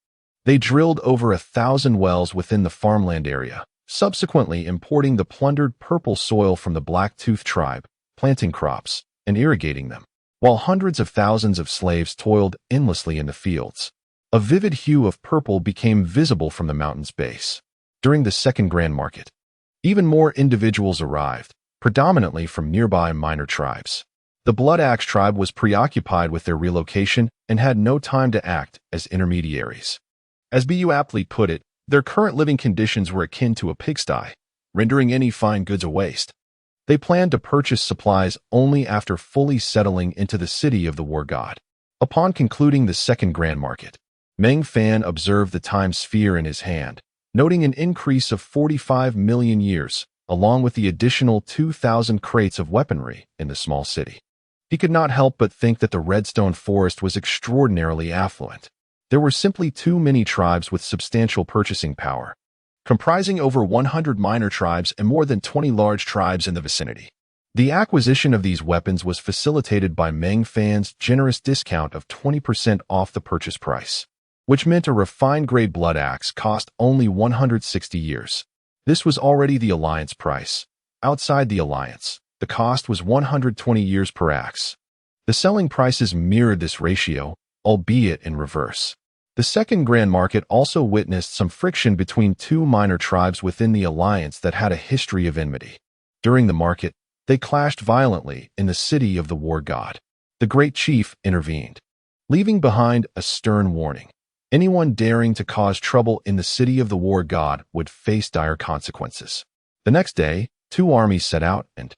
They drilled over 1,000 wells within the farmland area, subsequently importing the plundered purple soil from the Black-Tooth tribe, planting crops, and irrigating them, while hundreds of thousands of slaves toiled endlessly in the fields. A vivid hue of purple became visible from the mountain's base. During the Second Grand Market, even more individuals arrived, predominantly from nearby minor tribes. The Blood Axe tribe was preoccupied with their relocation and had no time to act as intermediaries. As Bu aptly put it, their current living conditions were akin to a pigsty, rendering any fine goods a waste. They planned to purchase supplies only after fully settling into the city of the War God. Upon concluding the Second Grand Market, Meng Fan observed the time sphere in his hand, noting an increase of 45 million years, along with the additional 2,000 crates of weaponry in the small city. He could not help but think that the Redstone Forest was extraordinarily affluent. There were simply too many tribes with substantial purchasing power, comprising over 100 minor tribes and more than 20 large tribes in the vicinity. The acquisition of these weapons was facilitated by Meng Fan's generous discount of 20% off the purchase price, which meant a refined-grade blood axe cost only 160 years. This was already the Alliance price. Outside the Alliance, the cost was 120 years per axe. The selling prices mirrored this ratio, albeit in reverse. The Second Grand Market also witnessed some friction between two minor tribes within the Alliance that had a history of enmity. During the market, they clashed violently in the city of the War God. The Great Chief intervened, leaving behind a stern warning. Anyone daring to cause trouble in the city of the War God would face dire consequences. The next day, two armies set out and,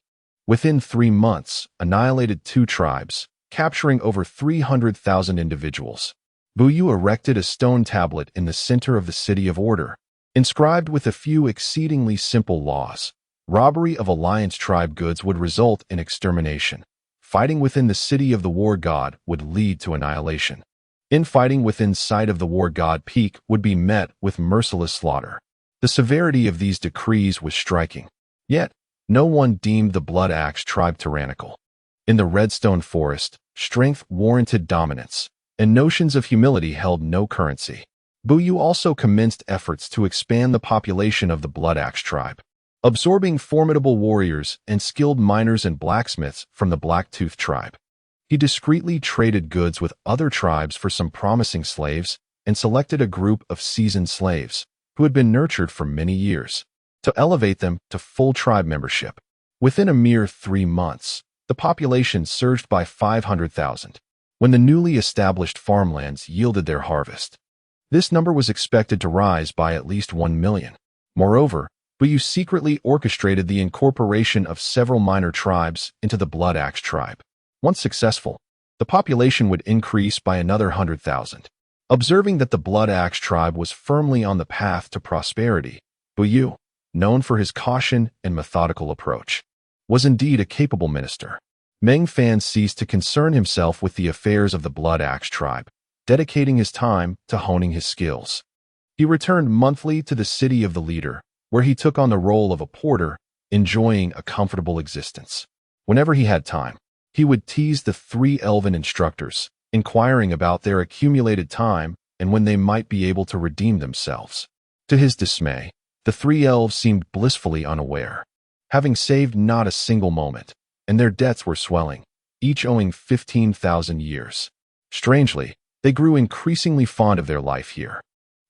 within 3 months, annihilated two tribes, capturing over 300,000 individuals. Bu erected a stone tablet in the center of the City of Order, inscribed with a few exceedingly simple laws. Robbery of Alliance tribe goods would result in extermination. Fighting within the city of the War God would lead to annihilation. Infighting within sight of the War God Peak would be met with merciless slaughter. The severity of these decrees was striking. Yet, no one deemed the Blood Axe tribe tyrannical. In the Redstone Forest, strength warranted dominance, and notions of humility held no currency. Bu also commenced efforts to expand the population of the Blood Axe tribe, absorbing formidable warriors and skilled miners and blacksmiths from the Black-Tooth tribe. He discreetly traded goods with other tribes for some promising slaves and selected a group of seasoned slaves who had been nurtured for many years to elevate them to full tribe membership. Within a mere 3 months, the population surged by 500,000. When the newly established farmlands yielded their harvest, this number was expected to rise by at least 1 million. Moreover, Bu secretly orchestrated the incorporation of several minor tribes into the Blood Axe tribe. Once successful, the population would increase by another 100,000. Observing that the Blood Axe tribe was firmly on the path to prosperity, Bu, known for his caution and methodical approach, was indeed a capable minister. Meng Fan ceased to concern himself with the affairs of the Blood Axe tribe, dedicating his time to honing his skills. He returned monthly to the city of the leader, where he took on the role of a porter, enjoying a comfortable existence. Whenever he had time, he would tease the 3 elven instructors, inquiring about their accumulated time and when they might be able to redeem themselves. To his dismay, the 3 elves seemed blissfully unaware, having saved not a single moment, and their debts were swelling, each owing 15,000 years. Strangely, they grew increasingly fond of their life here,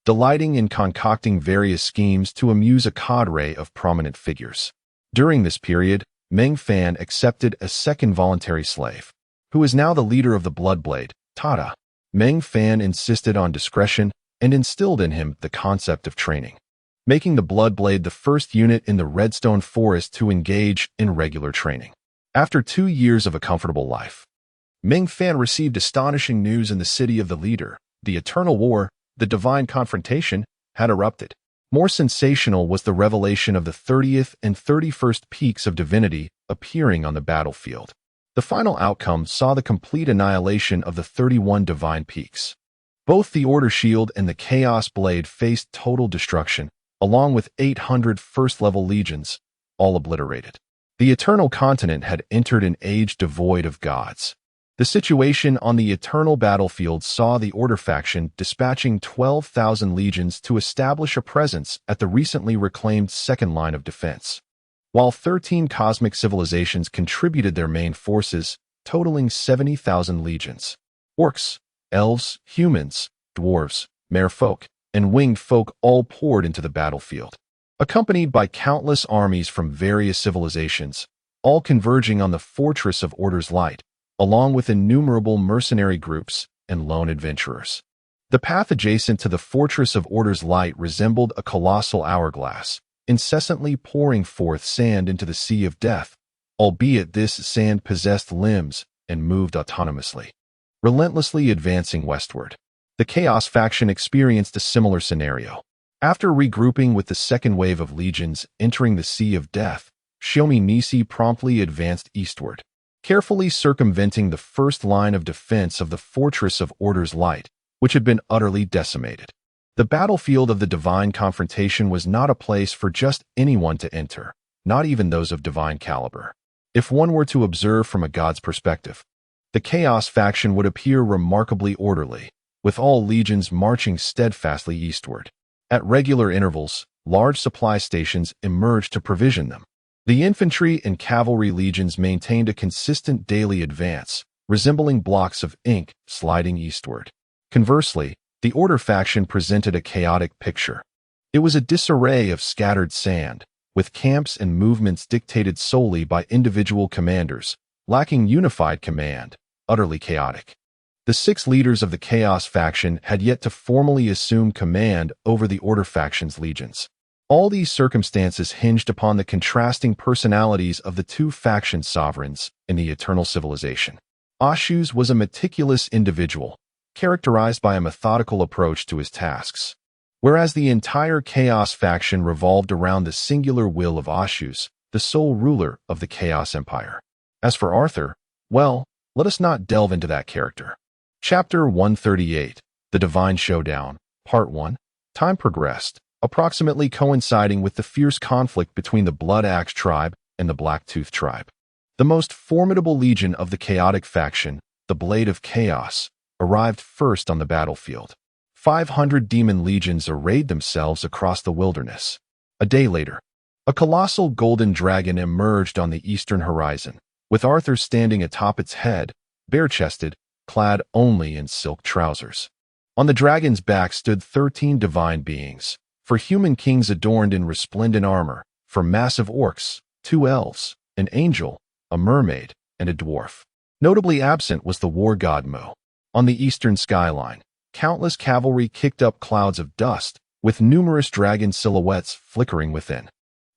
delighting in concocting various schemes to amuse a cadre of prominent figures. During this period, Meng Fan accepted a second voluntary slave, who is now the leader of the Bloodblade, Tada. Meng Fan insisted on discretion and instilled in him the concept of training, making the Bloodblade the first unit in the Redstone Forest to engage in regular training. After 2 years of a comfortable life, Meng Fan received astonishing news in the city of the leader. The Eternal War, The divine confrontation had erupted. More sensational was the revelation of the 30th and 31st peaks of divinity appearing on the battlefield. The final outcome saw the complete annihilation of the 31 divine peaks. Both the Order Shield and the Chaos Blade faced total destruction, along with 800 first-level legions, all obliterated. The Eternal Continent had entered an age devoid of gods. The situation on the Eternal Battlefield saw the Order faction dispatching 12,000 legions to establish a presence at the recently reclaimed second line of defense, while 13 cosmic civilizations contributed their main forces, totaling 70,000 legions. Orcs, elves, humans, dwarves, merfolk, and winged folk all poured into the battlefield, accompanied by countless armies from various civilizations, all converging on the fortress of Order's Light, along with innumerable mercenary groups and lone adventurers. The path adjacent to the fortress of Order's Light resembled a colossal hourglass, incessantly pouring forth sand into the sea of death, albeit this sand possessed limbs and moved autonomously, relentlessly advancing westward. The Chaos faction experienced a similar scenario. After regrouping with the second wave of legions entering the Sea of Death, Shomi Nisi promptly advanced eastward, carefully circumventing the first line of defense of the Fortress of Order's Light, which had been utterly decimated. The battlefield of the divine confrontation was not a place for just anyone to enter, not even those of divine caliber. If one were to observe from a god's perspective, the Chaos faction would appear remarkably orderly, with all legions marching steadfastly eastward. At regular intervals, large supply stations emerged to provision them. The infantry and cavalry legions maintained a consistent daily advance, resembling blocks of ink sliding eastward. Conversely, the Order faction presented a chaotic picture. It was a disarray of scattered sand, with camps and movements dictated solely by individual commanders, lacking unified command, utterly chaotic. The 6 leaders of the Chaos faction had yet to formally assume command over the Order faction's legions. All these circumstances hinged upon the contrasting personalities of the 2 faction sovereigns in the Eternal Civilization. Ashuz was a meticulous individual, characterized by a methodical approach to his tasks, whereas the entire Chaos faction revolved around the singular will of Ashuz, the sole ruler of the Chaos Empire. As for Arthur, well, let us not delve into that character. Chapter 138, The Divine Showdown, Part 1. Time progressed, approximately coinciding with the fierce conflict between the Blood Axe tribe and the Blacktooth tribe. The most formidable legion of the chaotic faction, the Blade of Chaos, arrived first on the battlefield. 500 demon legions arrayed themselves across the wilderness. A day later, a colossal golden dragon emerged on the eastern horizon, with Arthur standing atop its head, bare-chested, clad only in silk trousers. On the dragon's back stood 13 divine beings, for human kings adorned in resplendent armor, for massive orcs, 2 elves, an angel, a mermaid, and a dwarf. Notably absent was the war god Mo. On the eastern skyline, countless cavalry kicked up clouds of dust, with numerous dragon silhouettes flickering within.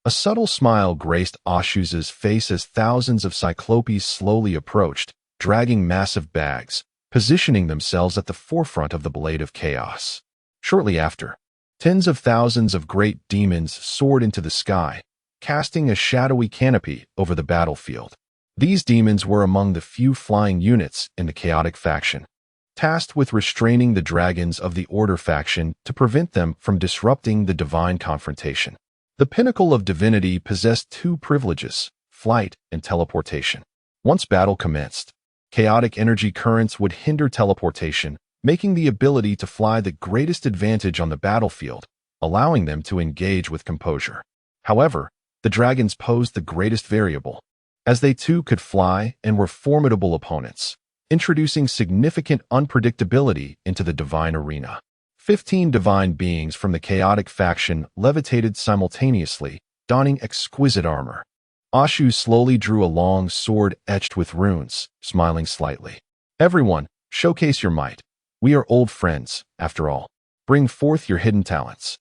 A subtle smile graced Ashuz's face as thousands of cyclopes slowly approached, dragging massive bags, positioning themselves at the forefront of the Blade of Chaos. Shortly after, tens of thousands of great demons soared into the sky, casting a shadowy canopy over the battlefield. These demons were among the few flying units in the chaotic faction, tasked with restraining the dragons of the Order faction to prevent them from disrupting the divine confrontation. The pinnacle of divinity possessed 2 privileges, flight and teleportation. Once battle commenced, chaotic energy currents would hinder teleportation, making the ability to fly the greatest advantage on the battlefield, allowing them to engage with composure. However, the dragons posed the greatest variable, as they too could fly and were formidable opponents, introducing significant unpredictability into the divine arena. 15 divine beings from the chaotic faction levitated simultaneously, donning exquisite armor. Ashuz slowly drew a long sword etched with runes, smiling slightly. "Everyone, showcase your might. We are old friends, after all. Bring forth your hidden talents."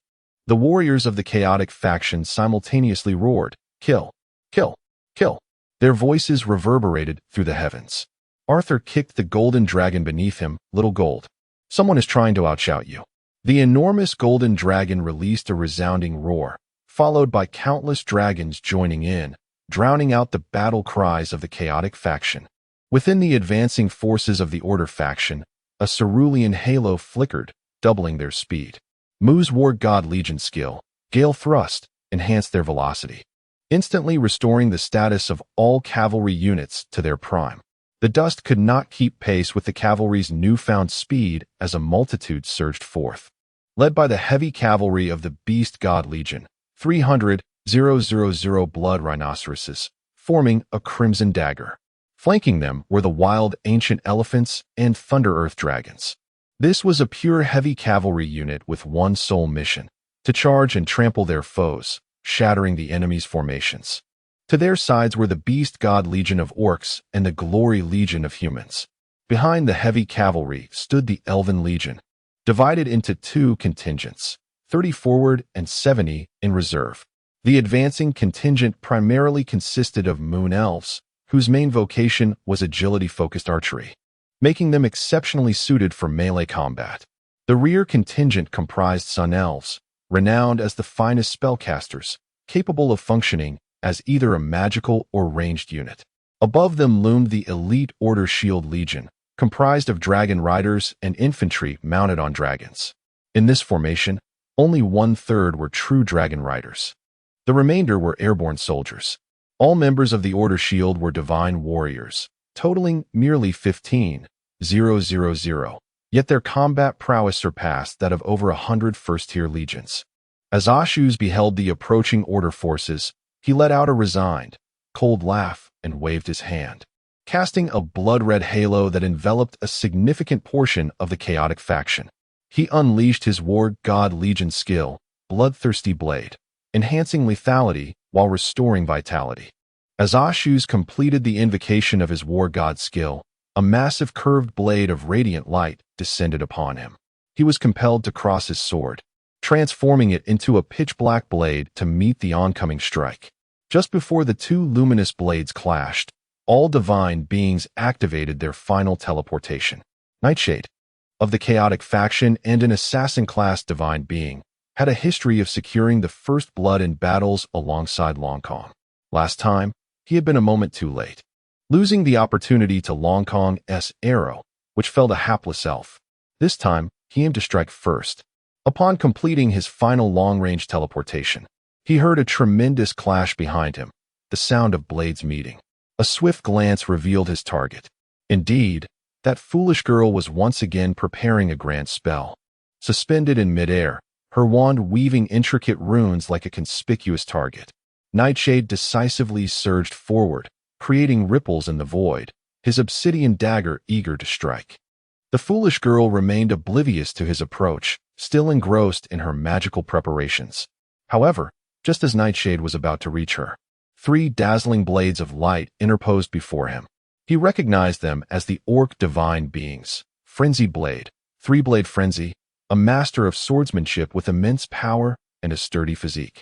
The warriors of the chaotic faction simultaneously roared, "Kill! Kill! Kill!" Their voices reverberated through the heavens. Arthur kicked the golden dragon beneath him. "Little Gold, someone is trying to outshout you." The enormous golden dragon released a resounding roar, followed by countless dragons joining in, drowning out the battle cries of the chaotic faction. Within the advancing forces of the Order faction, a cerulean halo flickered, doubling their speed. Mu's War God Legion skill, Gale Thrust, enhanced their velocity, instantly restoring the status of all cavalry units to their prime. The dust could not keep pace with the cavalry's newfound speed as a multitude surged forth. Led by the heavy cavalry of the Beast God Legion, 300,000 blood rhinoceroses, forming a crimson dagger. Flanking them were the wild ancient elephants and Thunder Earth dragons. This was a pure heavy cavalry unit with one sole mission: to charge and trample their foes, shattering the enemy's formations. To their sides were the Beast God Legion of Orcs and the Glory Legion of Humans. Behind the heavy cavalry stood the Elven Legion, divided into two contingents, 30 forward and 70 in reserve. The advancing contingent primarily consisted of Moon Elves, whose main vocation was agility-focused archery, making them exceptionally suited for melee combat. The rear contingent comprised Sun Elves, renowned as the finest spellcasters, capable of functioning as either a magical or ranged unit. Above them loomed the elite Order Shield Legion, comprised of dragon riders and infantry mounted on dragons. In this formation, only 1/3 were true dragon riders. The remainder were airborne soldiers. All members of the Order Shield were divine warriors, totaling merely 15,000, yet their combat prowess surpassed that of over 100 first-tier legions. As Ashuz beheld the approaching Order forces, he let out a resigned, cold laugh and waved his hand, casting a blood-red halo that enveloped a significant portion of the chaotic faction. He unleashed his War God Legion skill, Bloodthirsty Blade, enhancing lethality while restoring vitality. As Ashuz completed the invocation of his War God skill, a massive curved blade of radiant light descended upon him. He was compelled to cross his sword, transforming it into a pitch-black blade to meet the oncoming strike. Just before the two luminous blades clashed, all divine beings activated their final teleportation. Nightshade, of the chaotic faction and an assassin-class divine being, had a history of securing the first blood in battles alongside Long Kong. Last time, he had been a moment too late, losing the opportunity to Long Kong's arrow, which fell to hapless elf. This time, he aimed to strike first. Upon completing his final long-range teleportation, he heard a tremendous clash behind him, the sound of blades meeting. A swift glance revealed his target. Indeed, that foolish girl was once again preparing a grand spell. Suspended in midair, her wand weaving intricate runes like a conspicuous target. Nightshade decisively surged forward, creating ripples in the void, his obsidian dagger eager to strike. The foolish girl remained oblivious to his approach, still engrossed in her magical preparations. However, just as Nightshade was about to reach her, 3 dazzling blades of light interposed before him. He recognized them as the Orc divine beings: Frenzied Blade, 3-Blade Frenzy, a master of swordsmanship with immense power and a sturdy physique.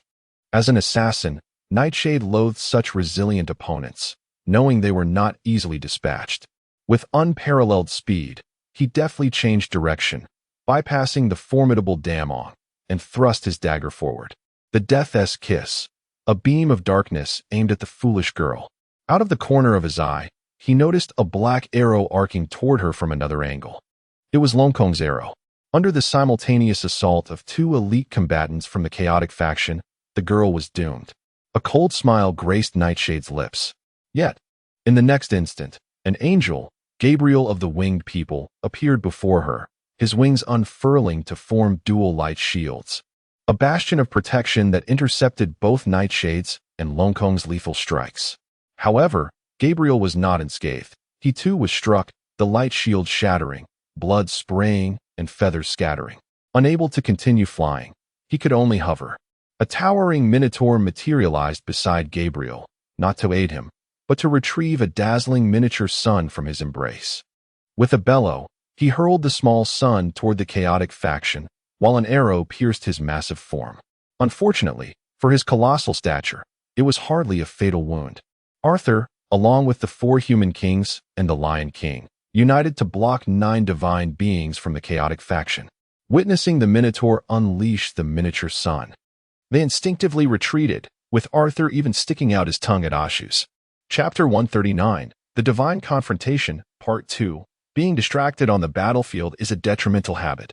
As an assassin, Nightshade loathed such resilient opponents, knowing they were not easily dispatched. With unparalleled speed, he deftly changed direction, bypassing the formidable Damon, and thrust his dagger forward. The Death's Kiss, a beam of darkness aimed at the foolish girl. Out of the corner of his eye, he noticed a black arrow arcing toward her from another angle. It was Long Kong's arrow. Under the simultaneous assault of 2 elite combatants from the chaotic faction, the girl was doomed. A cold smile graced Nightshade's lips. Yet, in the next instant, an angel, Gabriel of the Winged People, appeared before her, his wings unfurling to form dual light shields. A bastion of protection that intercepted both Nightshade's and Long Kong's lethal strikes. However, Gabriel was not unscathed. He too was struck, the light shield shattering, blood spraying, and feathers scattering. Unable to continue flying, he could only hover. A towering minotaur materialized beside Gabriel, not to aid him, but to retrieve a dazzling miniature sun from his embrace. With a bellow, he hurled the small sun toward the chaotic faction, while an arrow pierced his massive form. Unfortunately, for his colossal stature, it was hardly a fatal wound. Arthur, along with the 4 human kings and the Lion King, united to block 9 divine beings from the chaotic faction. witnessing the Minotaur unleash the miniature sun. They instinctively retreated, with Arthur even sticking out his tongue at Ashus. Chapter 139, The Divine Confrontation, Part 2. Being distracted on the battlefield is a detrimental habit,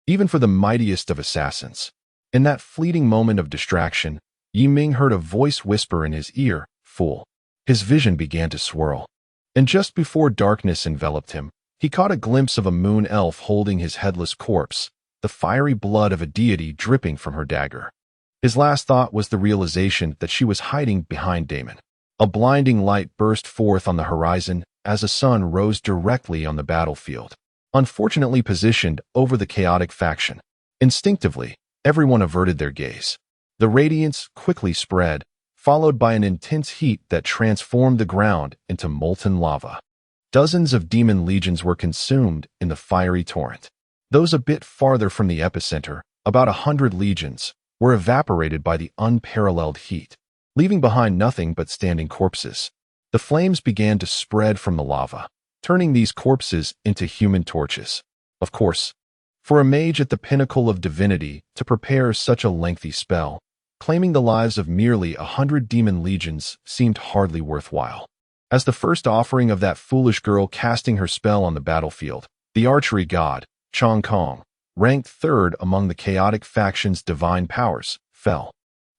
even for the mightiest of assassins. In that fleeting moment of distraction, Yi Ming heard a voice whisper in his ear, "Fool." His vision began to swirl, and just before darkness enveloped him, he caught a glimpse of a moon elf holding his headless corpse, the fiery blood of a deity dripping from her dagger. His last thought was the realization that she was hiding behind Damon. A blinding light burst forth on the horizon as a sun rose directly on the battlefield, unfortunately positioned over the chaotic faction. Instinctively, everyone averted their gaze. The radiance quickly spread, followed by an intense heat that transformed the ground into molten lava. Dozens of demon legions were consumed in the fiery torrent. Those a bit farther from the epicenter, about 100 legions, were evaporated by the unparalleled heat, leaving behind nothing but standing corpses. The flames began to spread from the lava, turning these corpses into human torches. Of course, for a mage at the pinnacle of divinity to prepare such a lengthy spell, claiming the lives of merely 100 demon legions seemed hardly worthwhile. As the first offering of that foolish girl casting her spell on the battlefield, the archery god, Chong Kong, ranked third among the chaotic faction's divine powers, fell.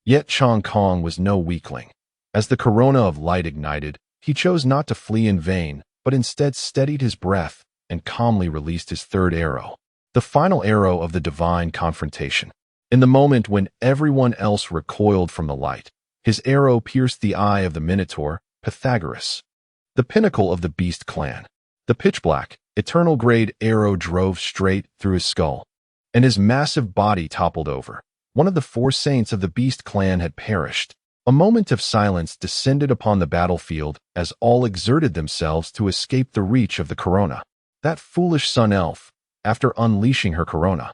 Yet Chong Kong was no weakling. As the corona of light ignited, he chose not to flee in vain, but instead steadied his breath and calmly released his third arrow, the final arrow of the divine confrontation. In the moment when everyone else recoiled from the light, his arrow pierced the eye of the Minotaur, Pythagoras, the pinnacle of the Beast clan. The pitch-black, eternal-grade arrow drove straight through his skull, and his massive body toppled over. One of the 4 saints of the Beast clan had perished. A moment of silence descended upon the battlefield as all exerted themselves to escape the reach of the corona. That foolish sun elf, after unleashing her corona,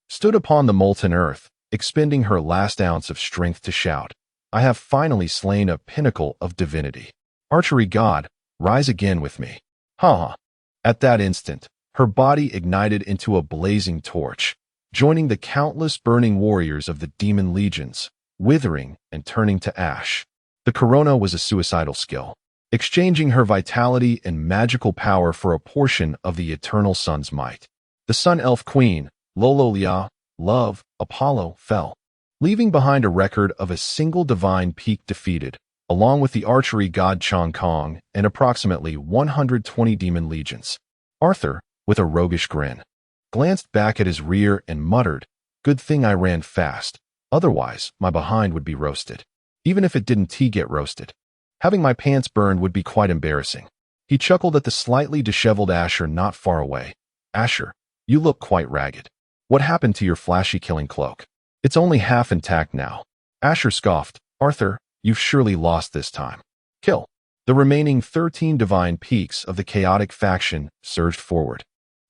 stood upon the molten earth, expending her last ounce of strength to shout, "I have finally slain a pinnacle of divinity. Archery god, rise again with me." Ha! At that instant, her body ignited into a blazing torch, joining the countless burning warriors of the demon legions, withering and turning to ash. The corona was a suicidal skill, exchanging her vitality and magical power for a portion of the eternal sun's might. The sun elf queen, Lololia, Love, Apollo, fell, leaving behind a record of a single divine peak defeated, along with the archery god Chong Kong and approximately 120 demon legions. Arthur, with a roguish grin, glanced back at his rear and muttered, "Good thing I ran fast. Otherwise, my behind would be roasted. Even if it didn't get roasted, having my pants burned would be quite embarrassing." He chuckled at the slightly disheveled Asher not far away. "Asher, you look quite ragged. What happened to your flashy killing cloak? It's only half intact now." Asher scoffed. "Arthur, you've surely lost this time. Kill." The remaining 13 divine peaks of the chaotic faction surged forward,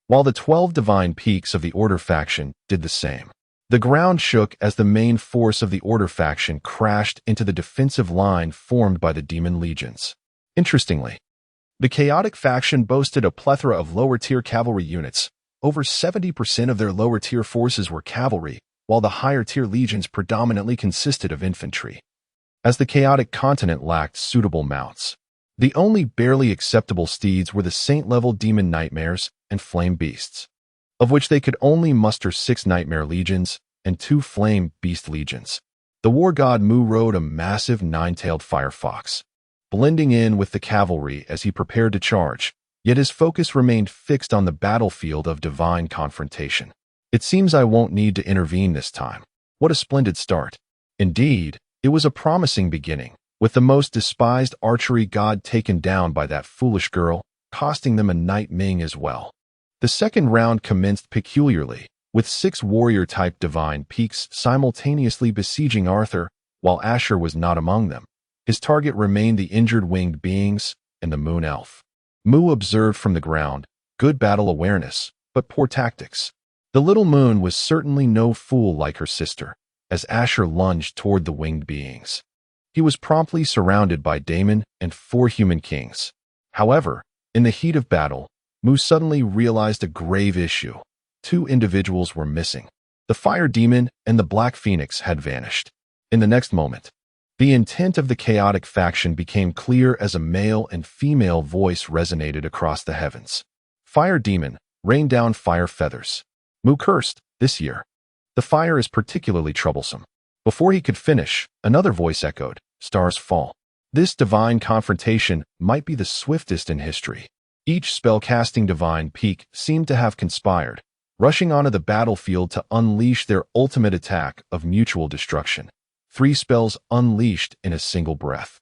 while the 12 divine peaks of the Order faction did the same. The ground shook as the main force of the Order faction crashed into the defensive line formed by the demon legions. Interestingly, the chaotic faction boasted a plethora of lower-tier cavalry units. Over 70% of their lower-tier forces were cavalry, while the higher-tier legions predominantly consisted of infantry. As the chaotic continent lacked suitable mounts, the only barely acceptable steeds were the saint-level demon nightmares and flame beasts, of which they could only muster 6 nightmare legions and 2 flame beast legions. The war god Mu rode a massive 9-tailed firefox, blending in with the cavalry as he prepared to charge, yet his focus remained fixed on the battlefield of divine confrontation. "It seems I won't need to intervene this time. What a splendid start." Indeed, it was a promising beginning, with the most despised archery god taken down by that foolish girl, costing them a Night Ming as well. The second round commenced peculiarly, with 6 warrior-type divine peaks simultaneously besieging Arthur, while Asher was not among them. His target remained the injured winged beings and the moon elf. Mu observed from the ground, good battle awareness, but poor tactics. The little moon was certainly no fool like her sister, as Asher lunged toward the winged beings. He was promptly surrounded by Damon and 4 human kings. However, in the heat of battle, Mu suddenly realized a grave issue. Two individuals were missing. The fire demon and the black phoenix had vanished. In the next moment, the intent of the chaotic faction became clear as a male and female voice resonated across the heavens. Fire demon, rain down fire feathers. Mu cursed, this year. The fire is particularly troublesome. Before he could finish, another voice echoed, stars fall. This divine confrontation might be the swiftest in history. Each spell-casting divine peak seemed to have conspired, rushing onto the battlefield to unleash their ultimate attack of mutual destruction. 3 spells unleashed in a single breath.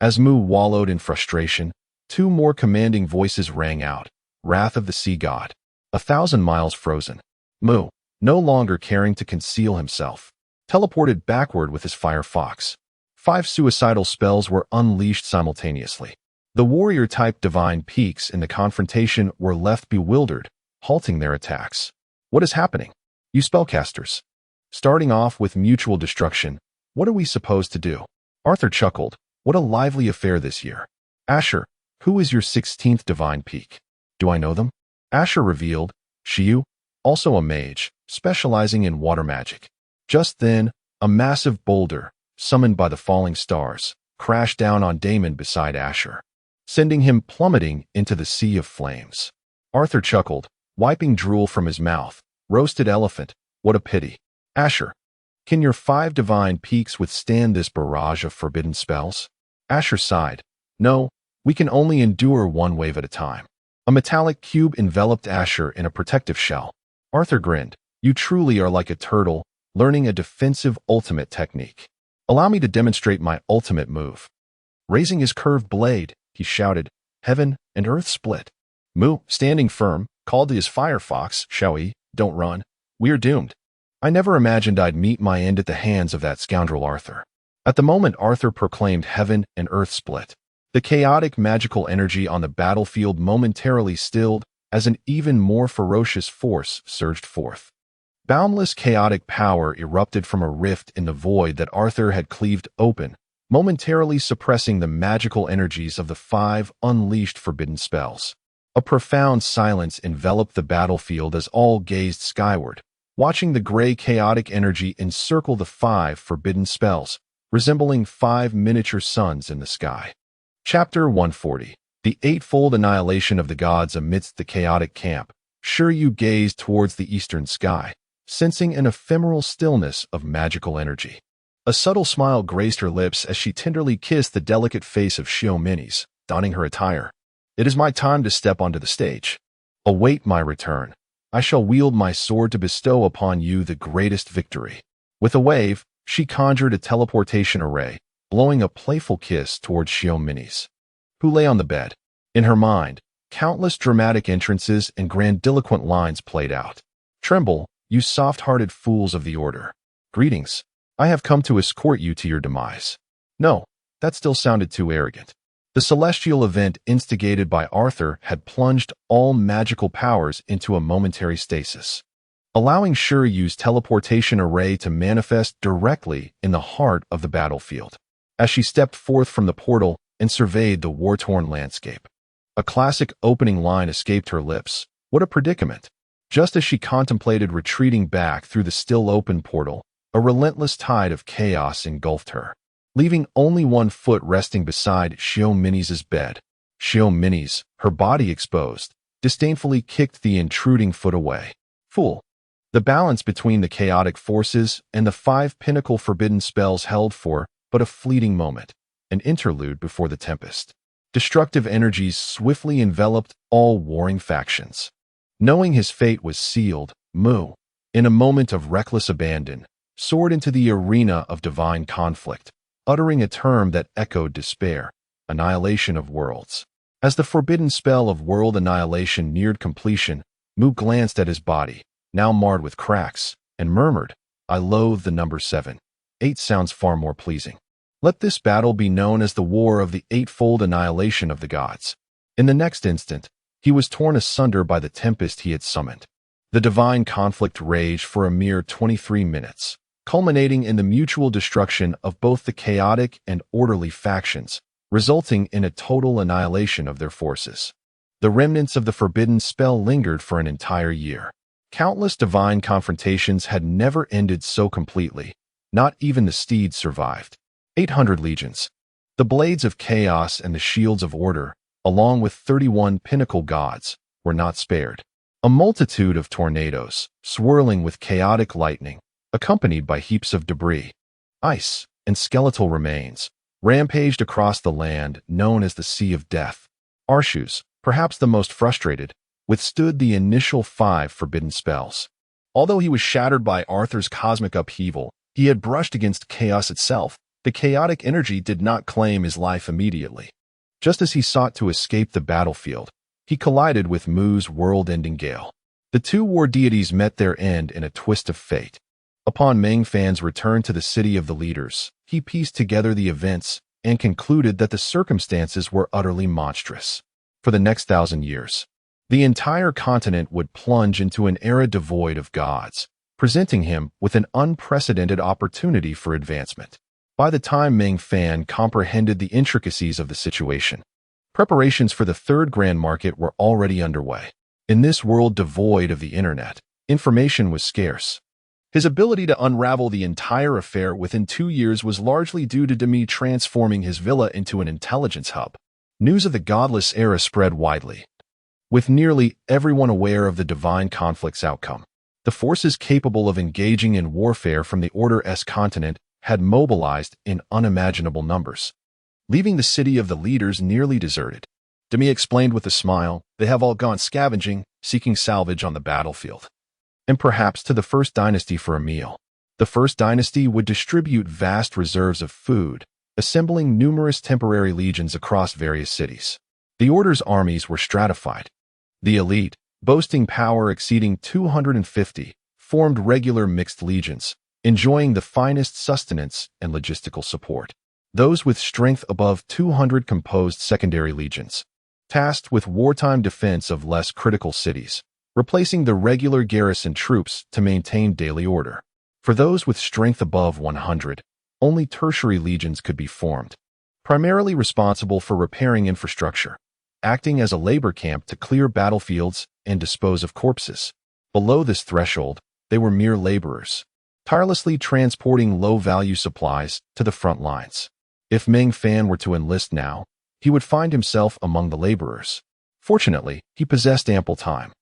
As Mu wallowed in frustration, 2 more commanding voices rang out, Wrath of the Sea God. 1,000 miles frozen. Mu, no longer caring to conceal himself, teleported backward with his fire fox. 5 suicidal spells were unleashed simultaneously. The warrior-type divine peaks in the confrontation were left bewildered, halting their attacks. What is happening? You spellcasters. Starting off with mutual destruction, what are we supposed to do? Arthur chuckled. What a lively affair this year. Asher, who is your 16th divine peak? Do I know them? Asher revealed, Shiyu, also a mage, specializing in water magic. Just then, a massive boulder, summoned by the falling stars, crashed down on Damon beside Asher, sending him plummeting into the sea of flames. Arthur chuckled, wiping drool from his mouth. Roasted elephant, what a pity. Asher, can your 5 divine peaks withstand this barrage of forbidden spells? Asher sighed. No, we can only endure one wave at a time. A metallic cube enveloped Asher in a protective shell. Arthur grinned. You truly are like a turtle, learning a defensive ultimate technique. Allow me to demonstrate my ultimate move. Raising his curved blade, he shouted, Heaven and earth split. Mu, standing firm, called to his fire fox, Shaoi, don't run. We're doomed. I never imagined I'd meet my end at the hands of that scoundrel Arthur. At the moment Arthur proclaimed heaven and earth split, the chaotic magical energy on the battlefield momentarily stilled as an even more ferocious force surged forth. Boundless chaotic power erupted from a rift in the void that Arthur had cleaved open, momentarily suppressing the magical energies of the 5 unleashed forbidden spells. A profound silence enveloped the battlefield as all gazed skyward, watching the gray chaotic energy encircle the 5 forbidden spells, resembling 5 miniature suns in the sky. Chapter 140. The Eightfold Annihilation of the Gods Amidst the Chaotic Camp. Shiryu gazed towards the eastern sky, sensing an ephemeral stillness of magical energy. A subtle smile graced her lips as she tenderly kissed the delicate face of Shio Minis, donning her attire. It is my time to step onto the stage. Await my return. I shall wield my sword to bestow upon you the greatest victory. With a wave, she conjured a teleportation array, blowing a playful kiss towards Shio Minis, who lay on the bed. In her mind, countless dramatic entrances and grandiloquent lines played out. Tremble, you soft-hearted fools of the Order. Greetings. I have come to escort you to your demise. No, that still sounded too arrogant. The celestial event instigated by Arthur had plunged all magical powers into a momentary stasis, allowing Shiryu's teleportation array to manifest directly in the heart of the battlefield. As she stepped forth from the portal and surveyed the war-torn landscape, a classic opening line escaped her lips. What a predicament! Just as she contemplated retreating back through the still open portal, a relentless tide of chaos engulfed her, leaving only one foot resting beside Shio Minis' bed. Shio Minis, her body exposed, disdainfully kicked the intruding foot away. Fool! The balance between the chaotic forces and the 5 pinnacle forbidden spells held for but a fleeting moment, an interlude before the tempest. Destructive energies swiftly enveloped all warring factions. Knowing his fate was sealed, Mu, in a moment of reckless abandon, soared into the arena of divine conflict, uttering a term that echoed despair, annihilation of worlds. As the forbidden spell of world annihilation neared completion, Mu glanced at his body, now marred with cracks, and murmured, I loathe the number 7. 8 sounds far more pleasing. Let this battle be known as the War of the Eightfold Annihilation of the Gods. In the next instant, he was torn asunder by the tempest he had summoned. The divine conflict raged for a mere 23 minutes, culminating in the mutual destruction of both the chaotic and orderly factions, resulting in a total annihilation of their forces. The remnants of the forbidden spell lingered for an entire year, Countless divine confrontations had never ended so completely. Not even the steeds survived. 800 legions. The blades of chaos and the shields of order, along with 31 pinnacle gods, were not spared. A multitude of tornadoes, swirling with chaotic lightning, accompanied by heaps of debris, ice, and skeletal remains, rampaged across the land known as the Sea of Death. Arshus, perhaps the most frustrated, withstood the initial 5 forbidden spells. Although he was shattered by Arthur's cosmic upheaval, he had brushed against chaos itself. The chaotic energy did not claim his life immediately. Just as he sought to escape the battlefield, he collided with Mu's world-ending gale. The two war deities met their end in a twist of fate. Upon Meng Fan's return to the city of the leaders, he pieced together the events and concluded that the circumstances were utterly monstrous. For the next 1,000 years, the entire continent would plunge into an era devoid of gods, presenting him with an unprecedented opportunity for advancement. By the time Meng Fan comprehended the intricacies of the situation, preparations for the third grand market were already underway. In this world devoid of the internet, information was scarce. His ability to unravel the entire affair within 2 years was largely due to Demi transforming his villa into an intelligence hub. News of the godless era spread widely, with nearly everyone aware of the divine conflict's outcome. The forces capable of engaging in warfare from the Order-S continent had mobilized in unimaginable numbers, leaving the city of the leaders nearly deserted. Demi explained with a smile, "They have all gone scavenging, seeking salvage on the battlefield. And perhaps to the First Dynasty for a meal." The First Dynasty would distribute vast reserves of food, assembling numerous temporary legions across various cities. The Order's armies were stratified. The elite, boasting power exceeding 250, formed regular mixed legions, enjoying the finest sustenance and logistical support. Those with strength above 200 composed secondary legions, tasked with wartime defense of less critical cities, replacing the regular garrison troops to maintain daily order. For those with strength above 100, only tertiary legions could be formed, primarily responsible for repairing infrastructure, acting as a labor camp to clear battlefields and dispose of corpses. Below this threshold, they were mere laborers, tirelessly transporting low-value supplies to the front lines. If Meng Fan were to enlist now, he would find himself among the laborers. Fortunately, he possessed ample time.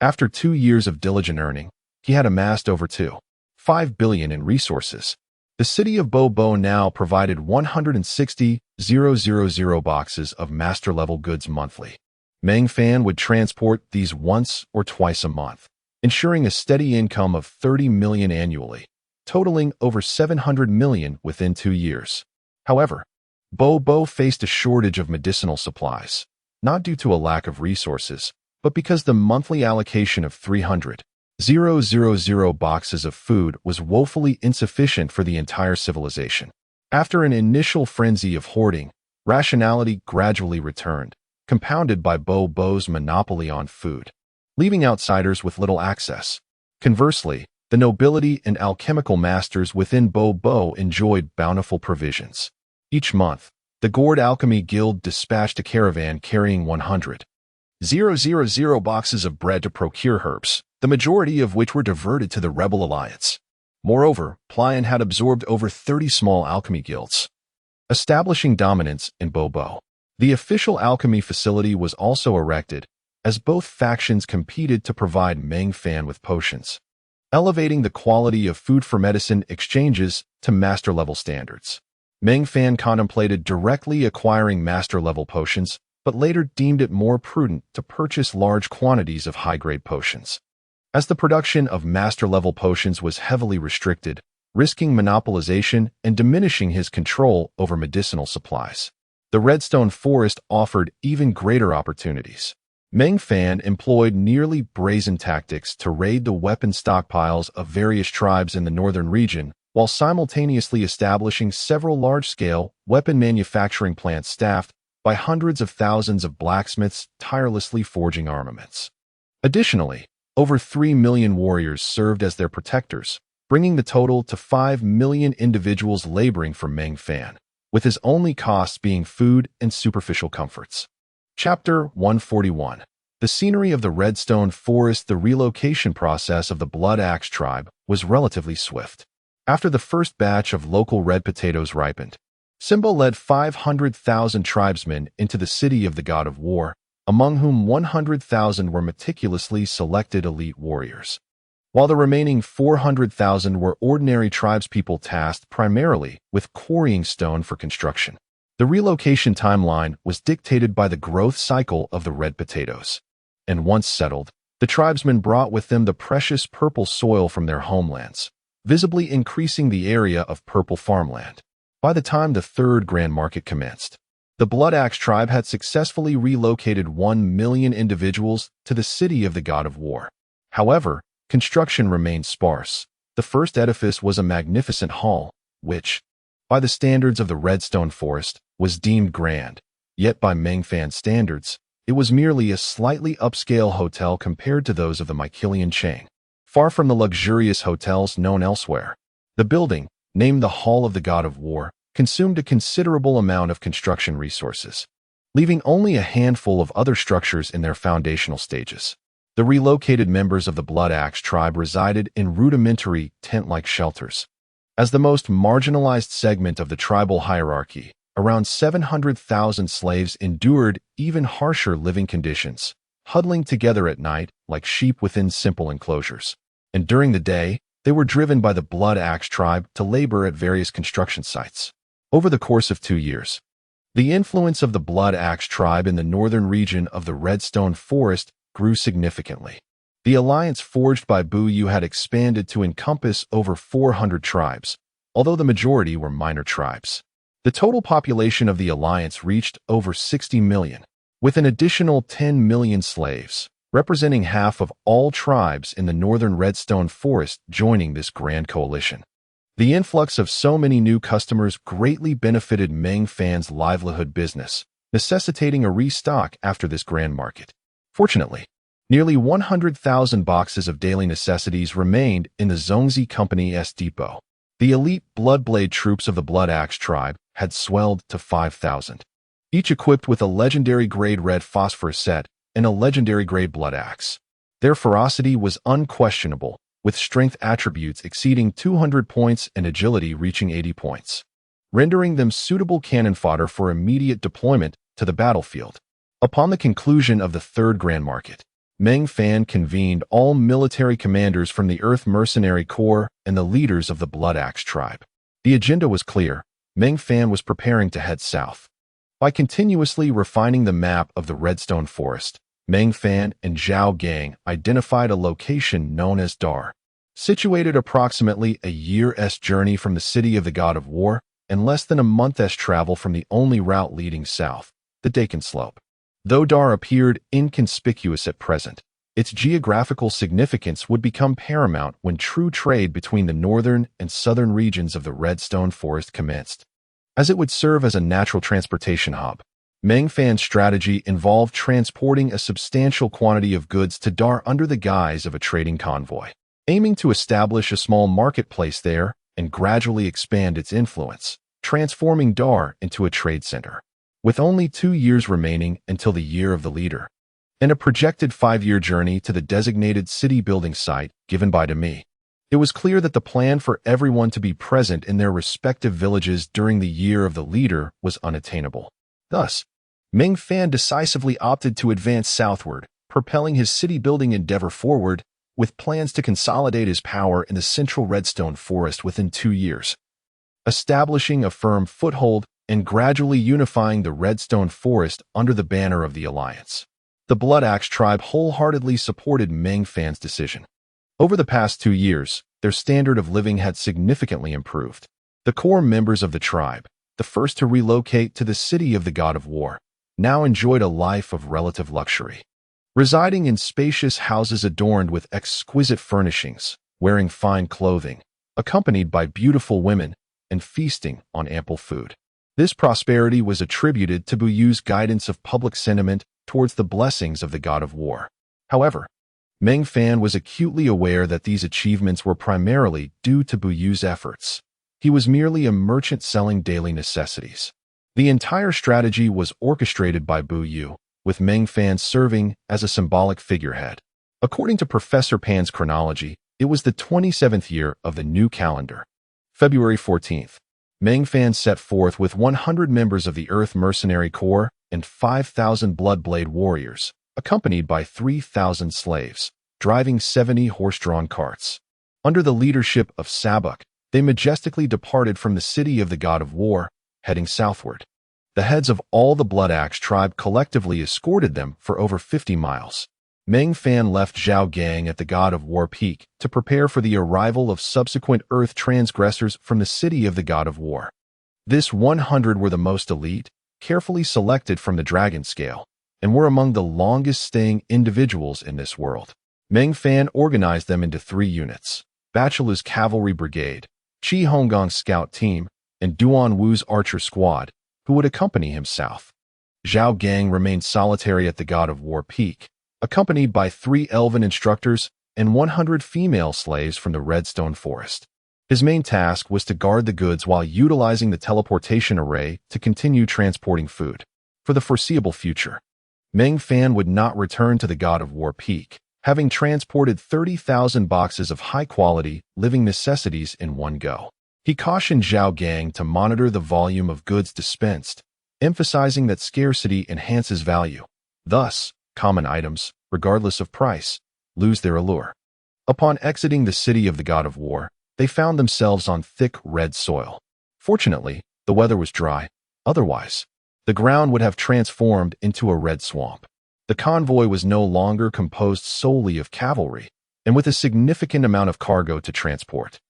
After 2 years of diligent earning, he had amassed over 2.5 billion in resources. The city of Bo now provided 160,000 boxes of master-level goods monthly. Meng Fan would transport these once or twice a month, ensuring a steady income of 30 million annually, totaling over 700 million within 2 years. However, Bo faced a shortage of medicinal supplies, not due to a lack of resources, but because the monthly allocation of 300,000 boxes of food was woefully insufficient for the entire civilization. After an initial frenzy of hoarding, rationality gradually returned, compounded by Bo's monopoly on food, leaving outsiders with little access. Conversely, the nobility and alchemical masters within Bo enjoyed bountiful provisions. Each month, the Gourd Alchemy Guild dispatched a caravan carrying 100,000 boxes of bread to procure herbs, the majority of which were diverted to the Rebel Alliance. Moreover, Plion had absorbed over 30 small alchemy guilds, establishing dominance in Bo. The official alchemy facility was also erected, as both factions competed to provide Meng Fan with potions, elevating the quality of food for medicine exchanges to master-level standards. Meng Fan contemplated directly acquiring master-level potions, but later deemed it more prudent to purchase large quantities of high-grade potions, as the production of master-level potions was heavily restricted, risking monopolization and diminishing his control over medicinal supplies. The Redstone Forest offered even greater opportunities. Meng Fan employed nearly brazen tactics to raid the weapon stockpiles of various tribes in the northern region, while simultaneously establishing several large-scale weapon manufacturing plants staffed by hundreds of thousands of blacksmiths tirelessly forging armaments. Additionally, over 3 million warriors served as their protectors, bringing the total to 5 million individuals laboring for Meng Fan, with his only costs being food and superficial comforts. Chapter 141. The The scenery of the Redstone Forest, the relocation process of the Blood Axe tribe, was relatively swift. After the first batch of local red potatoes ripened, Simba led 500,000 tribesmen into the city of the God of War, among whom 100,000 were meticulously selected elite warriors, while the remaining 400,000 were ordinary tribespeople tasked primarily with quarrying stone for construction. The relocation timeline was dictated by the growth cycle of the red potatoes, and once settled, the tribesmen brought with them the precious purple soil from their homelands, visibly increasing the area of purple farmland. By the time the third grand market commenced, the Blood Axe tribe had successfully relocated 1 million individuals to the city of the God of War. However, construction remained sparse. The first edifice was a magnificent hall, which, by the standards of the Redstone Forest, was deemed grand, yet by Meng Fan standards, it was merely a slightly upscale hotel compared to those of the Mycelian chain. Far from the luxurious hotels known elsewhere, the building, named the Hall of the God of War, consumed a considerable amount of construction resources, leaving only a handful of other structures in their foundational stages. The relocated members of the Blood Axe tribe resided in rudimentary, tent-like shelters. As the most marginalized segment of the tribal hierarchy, around 700,000 slaves endured even harsher living conditions, huddling together at night like sheep within simple enclosures. And during the day, they were driven by the Blood Axe tribe to labor at various construction sites. Over the course of 2 years, the influence of the Blood Axe tribe in the northern region of the Redstone Forest grew significantly. The alliance forged by Buyu had expanded to encompass over 400 tribes, although the majority were minor tribes. The total population of the alliance reached over 60 million, with an additional 10 million slaves, representing half of all tribes in the northern Redstone Forest joining this grand coalition. The influx of so many new customers greatly benefited Meng Fan's livelihood business, necessitating a restock after this grand market. Fortunately, nearly 100,000 boxes of daily necessities remained in the Zhongzi Company's depot. The elite Bloodblade troops of the Blood Axe tribe had swelled to 5,000, each equipped with a legendary-grade red phosphorus set and a legendary-grade blood axe. Their ferocity was unquestionable, with strength attributes exceeding 200 points and agility reaching 80 points, rendering them suitable cannon fodder for immediate deployment to the battlefield. Upon the conclusion of the third grand market, Meng Fan convened all military commanders from the Earth Mercenary Corps and the leaders of the Blood Axe tribe. The agenda was clear. Meng Fan was preparing to head south. By continuously refining the map of the Redstone Forest, Meng Fan and Zhao Gang identified a location known as Dar, situated approximately a year's journey from the city of the God of War and less than a month's travel from the only route leading south, the Dakin Slope. Though Dar appeared inconspicuous at present, its geographical significance would become paramount when true trade between the northern and southern regions of the Redstone Forest commenced. As it would serve as a natural transportation hub, Meng Fan's strategy involved transporting a substantial quantity of goods to Dar under the guise of a trading convoy, aiming to establish a small marketplace there and gradually expand its influence, transforming Dar into a trade center. With only 2 years remaining until the Year of the Leader, and a projected 5-year journey to the designated city-building site given by Demi, it was clear that the plan for everyone to be present in their respective villages during the Year of the Leader was unattainable. Thus, Meng Fan decisively opted to advance southward, propelling his city-building endeavor forward, with plans to consolidate his power in the central Redstone Forest within 2 years, establishing a firm foothold and gradually unifying the Redstone Forest under the banner of the Alliance. The Blood Axe tribe wholeheartedly supported Meng Fan's decision. Over the past 2 years, their standard of living had significantly improved. The core members of the tribe, the first to relocate to the city of the God of War, now enjoyed a life of relative luxury, residing in spacious houses adorned with exquisite furnishings, wearing fine clothing, accompanied by beautiful women, and feasting on ample food. This prosperity was attributed to Buyu's guidance of public sentiment towards the blessings of the God of War. However, Meng Fan was acutely aware that these achievements were primarily due to Buyu's efforts. He was merely a merchant selling daily necessities. The entire strategy was orchestrated by Buyu, with Meng Fan serving as a symbolic figurehead. According to Professor Pan's chronology, it was the 27th year of the new calendar. February 14th. Meng Fan set forth with 100 members of the Earth Mercenary Corps and 5,000 Bloodblade warriors, accompanied by 3,000 slaves, driving 70 horse-drawn carts. Under the leadership of Sabuk, they majestically departed from the city of the god of war, heading southward. The heads of all the Blood Axe tribe collectively escorted them for over 50 miles. Meng Fan left Zhao Gang at the god of war peak to prepare for the arrival of subsequent Earth transgressors from the city of the god of war. This 100 were the most elite, carefully selected from the dragon scale, and were among the longest-staying individuals in this world. Meng Fan organized them into 3 units: Bachelor's Cavalry Brigade, Qi Honggong's Scout Team, and Duan Wu's Archer Squad, who would accompany him south. Zhao Gang remained solitary at the god of war peak, accompanied by 3 elven instructors and 100 female slaves from the Redstone Forest. His main task was to guard the goods while utilizing the teleportation array to continue transporting food. For the foreseeable future, Meng Fan would not return to the god of war peak, having transported 30,000 boxes of high-quality, living necessities in one go. He cautioned Zhao Gang to monitor the volume of goods dispensed, emphasizing that scarcity enhances value. Thus, common items, regardless of price, lose their allure. Upon exiting the city of the god of war, they found themselves on thick red soil. Fortunately, the weather was dry. Otherwise, the ground would have transformed into a red swamp. The convoy was no longer composed solely of cavalry, and with a significant amount of cargo to transport.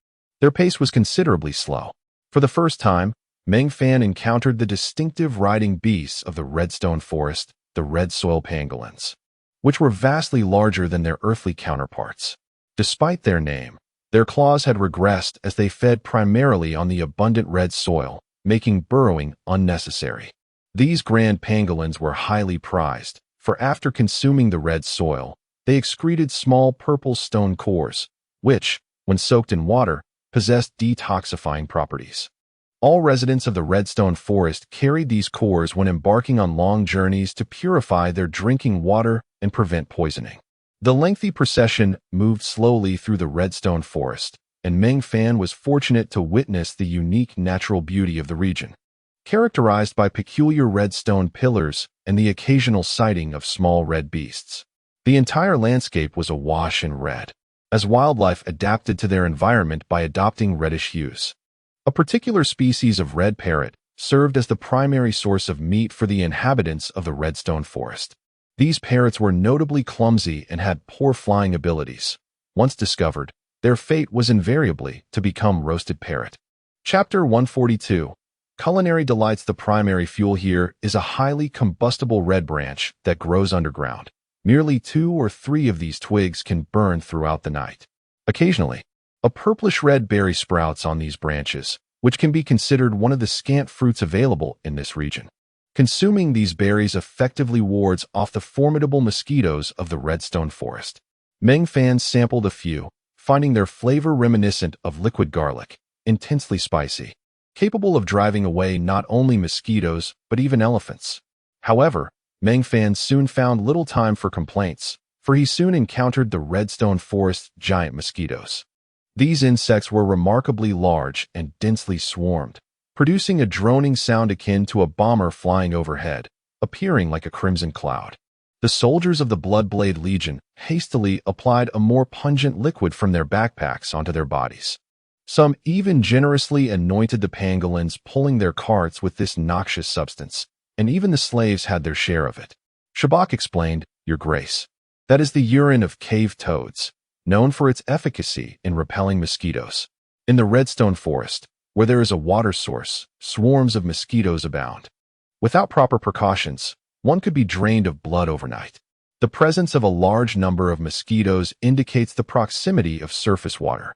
Their pace was considerably slow. For the first time, Meng Fan encountered the distinctive riding beasts of the Redstone Forest, the red soil pangolins, which were vastly larger than their earthly counterparts. Despite their name, their claws had regressed as they fed primarily on the abundant red soil, making burrowing unnecessary. These grand pangolins were highly prized, for after consuming the red soil, they excreted small purple stone cores, which, when soaked in water, possessed detoxifying properties. All residents of the Redstone Forest carried these cores when embarking on long journeys to purify their drinking water and prevent poisoning. The lengthy procession moved slowly through the Redstone Forest, and Meng Fan was fortunate to witness the unique natural beauty of the region, characterized by peculiar redstone pillars and the occasional sighting of small red beasts. The entire landscape was awash in red, as wildlife adapted to their environment by adopting reddish hues. A particular species of red parrot served as the primary source of meat for the inhabitants of the Redstone Forest. These parrots were notably clumsy and had poor flying abilities. Once discovered, their fate was invariably to become roasted parrot. Chapter 142. Culinary Delights. The primary fuel here is a highly combustible red branch that grows underground. Merely 2 or 3 of these twigs can burn throughout the night. Occasionally, a purplish-red berry sprouts on these branches, which can be considered one of the scant fruits available in this region. Consuming these berries effectively wards off the formidable mosquitoes of the Redstone Forest. Meng Fan sampled a few, finding their flavor reminiscent of liquid garlic, intensely spicy, capable of driving away not only mosquitoes but even elephants. However, Meng Fan soon found little time for complaints, for he soon encountered the Redstone Forest giant mosquitoes. These insects were remarkably large and densely swarmed, producing a droning sound akin to a bomber flying overhead, appearing like a crimson cloud. The soldiers of the Bloodblade Legion hastily applied a more pungent liquid from their backpacks onto their bodies. Some even generously anointed the pangolins, pulling their carts with this noxious substance, and even the slaves had their share of it. Shabak explained, "Your Grace, that is the urine of cave toads, known for its efficacy in repelling mosquitoes. In the Redstone Forest, where there is a water source, swarms of mosquitoes abound. Without proper precautions, one could be drained of blood overnight. The presence of a large number of mosquitoes indicates the proximity of surface water."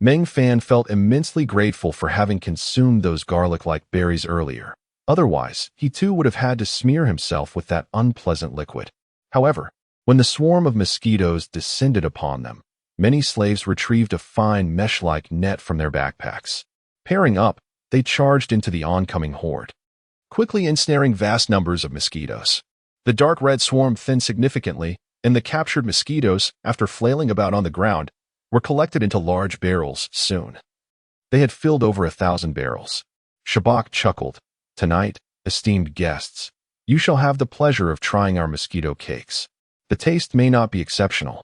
Meng Fan felt immensely grateful for having consumed those garlic-like berries earlier. Otherwise, he too would have had to smear himself with that unpleasant liquid. However, when the swarm of mosquitoes descended upon them, many slaves retrieved a fine mesh-like net from their backpacks. Pairing up, they charged into the oncoming horde, quickly ensnaring vast numbers of mosquitoes. The dark red swarm thinned significantly, and the captured mosquitoes, after flailing about on the ground, were collected into large barrels soon. They had filled over 1,000 barrels. Shabak chuckled. "Tonight, esteemed guests, you shall have the pleasure of trying our mosquito cakes. The taste may not be exceptional,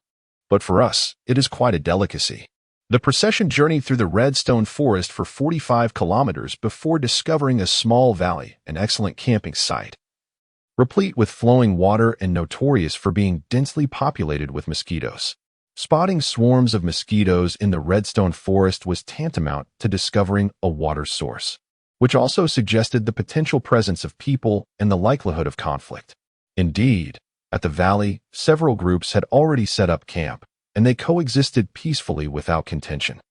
but for us, it is quite a delicacy." The procession journeyed through the redstone forest for 45 kilometers before discovering a small valley, an excellent camping site, replete with flowing water and notorious for being densely populated with mosquitoes. Spotting swarms of mosquitoes in the redstone forest was tantamount to discovering a water source, which also suggested the potential presence of people and the likelihood of conflict. Indeed, at the valley, several groups had already set up camp, and they coexisted peacefully without contention.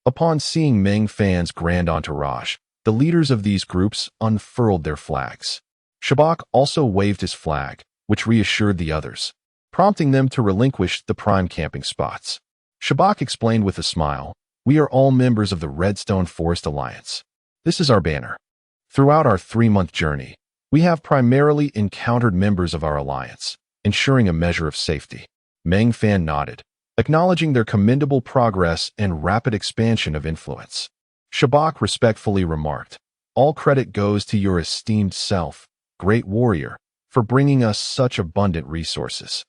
Upon seeing Meng Fan's grand entourage, the leaders of these groups unfurled their flags. Shabak also waved his flag, which reassured the others, prompting them to relinquish the prime camping spots. Shabak explained with a smile, "We are all members of the Redstone Forest Alliance. This is our banner. Throughout our 3-month journey, we have primarily encountered members of our alliance, ensuring a measure of safety." Meng Fan nodded, acknowledging their commendable progress and rapid expansion of influence. Shabak respectfully remarked, "All credit goes to your esteemed self, great warrior, for bringing us such abundant resources.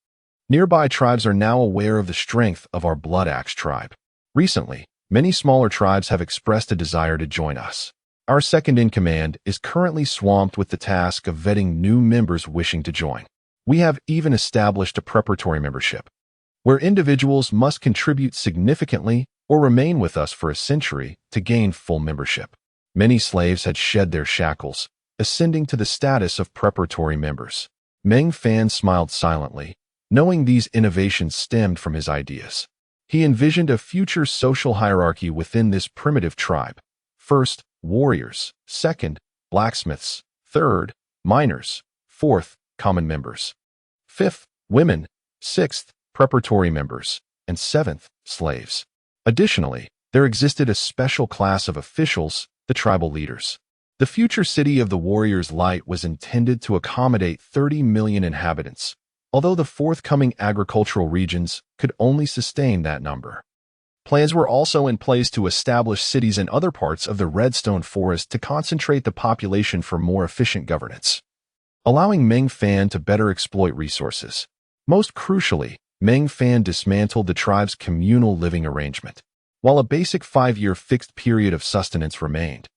Nearby tribes are now aware of the strength of our Blood Axe tribe. Recently, many smaller tribes have expressed a desire to join us. Our second-in-command is currently swamped with the task of vetting new members wishing to join. We have even established a preparatory membership, where individuals must contribute significantly or remain with us for a century to gain full membership." Many slaves had shed their shackles, ascending to the status of preparatory members. Meng Fan smiled silently, knowing these innovations stemmed from his ideas. He envisioned a future social hierarchy within this primitive tribe. First, warriors. Second, blacksmiths. Third, miners. Fourth, common members. Fifth, women. Sixth, preparatory members. And seventh, slaves. Additionally, there existed a special class of officials, the tribal leaders. The future city of the Warriors' Light was intended to accommodate 30 million inhabitants, although the forthcoming agricultural regions could only sustain that number. Plans were also in place to establish cities in other parts of the Redstone Forest to concentrate the population for more efficient governance, allowing Meng Fan to better exploit resources. Most crucially, Meng Fan dismantled the tribe's communal living arrangement. While a basic 5-year fixed period of sustenance remained,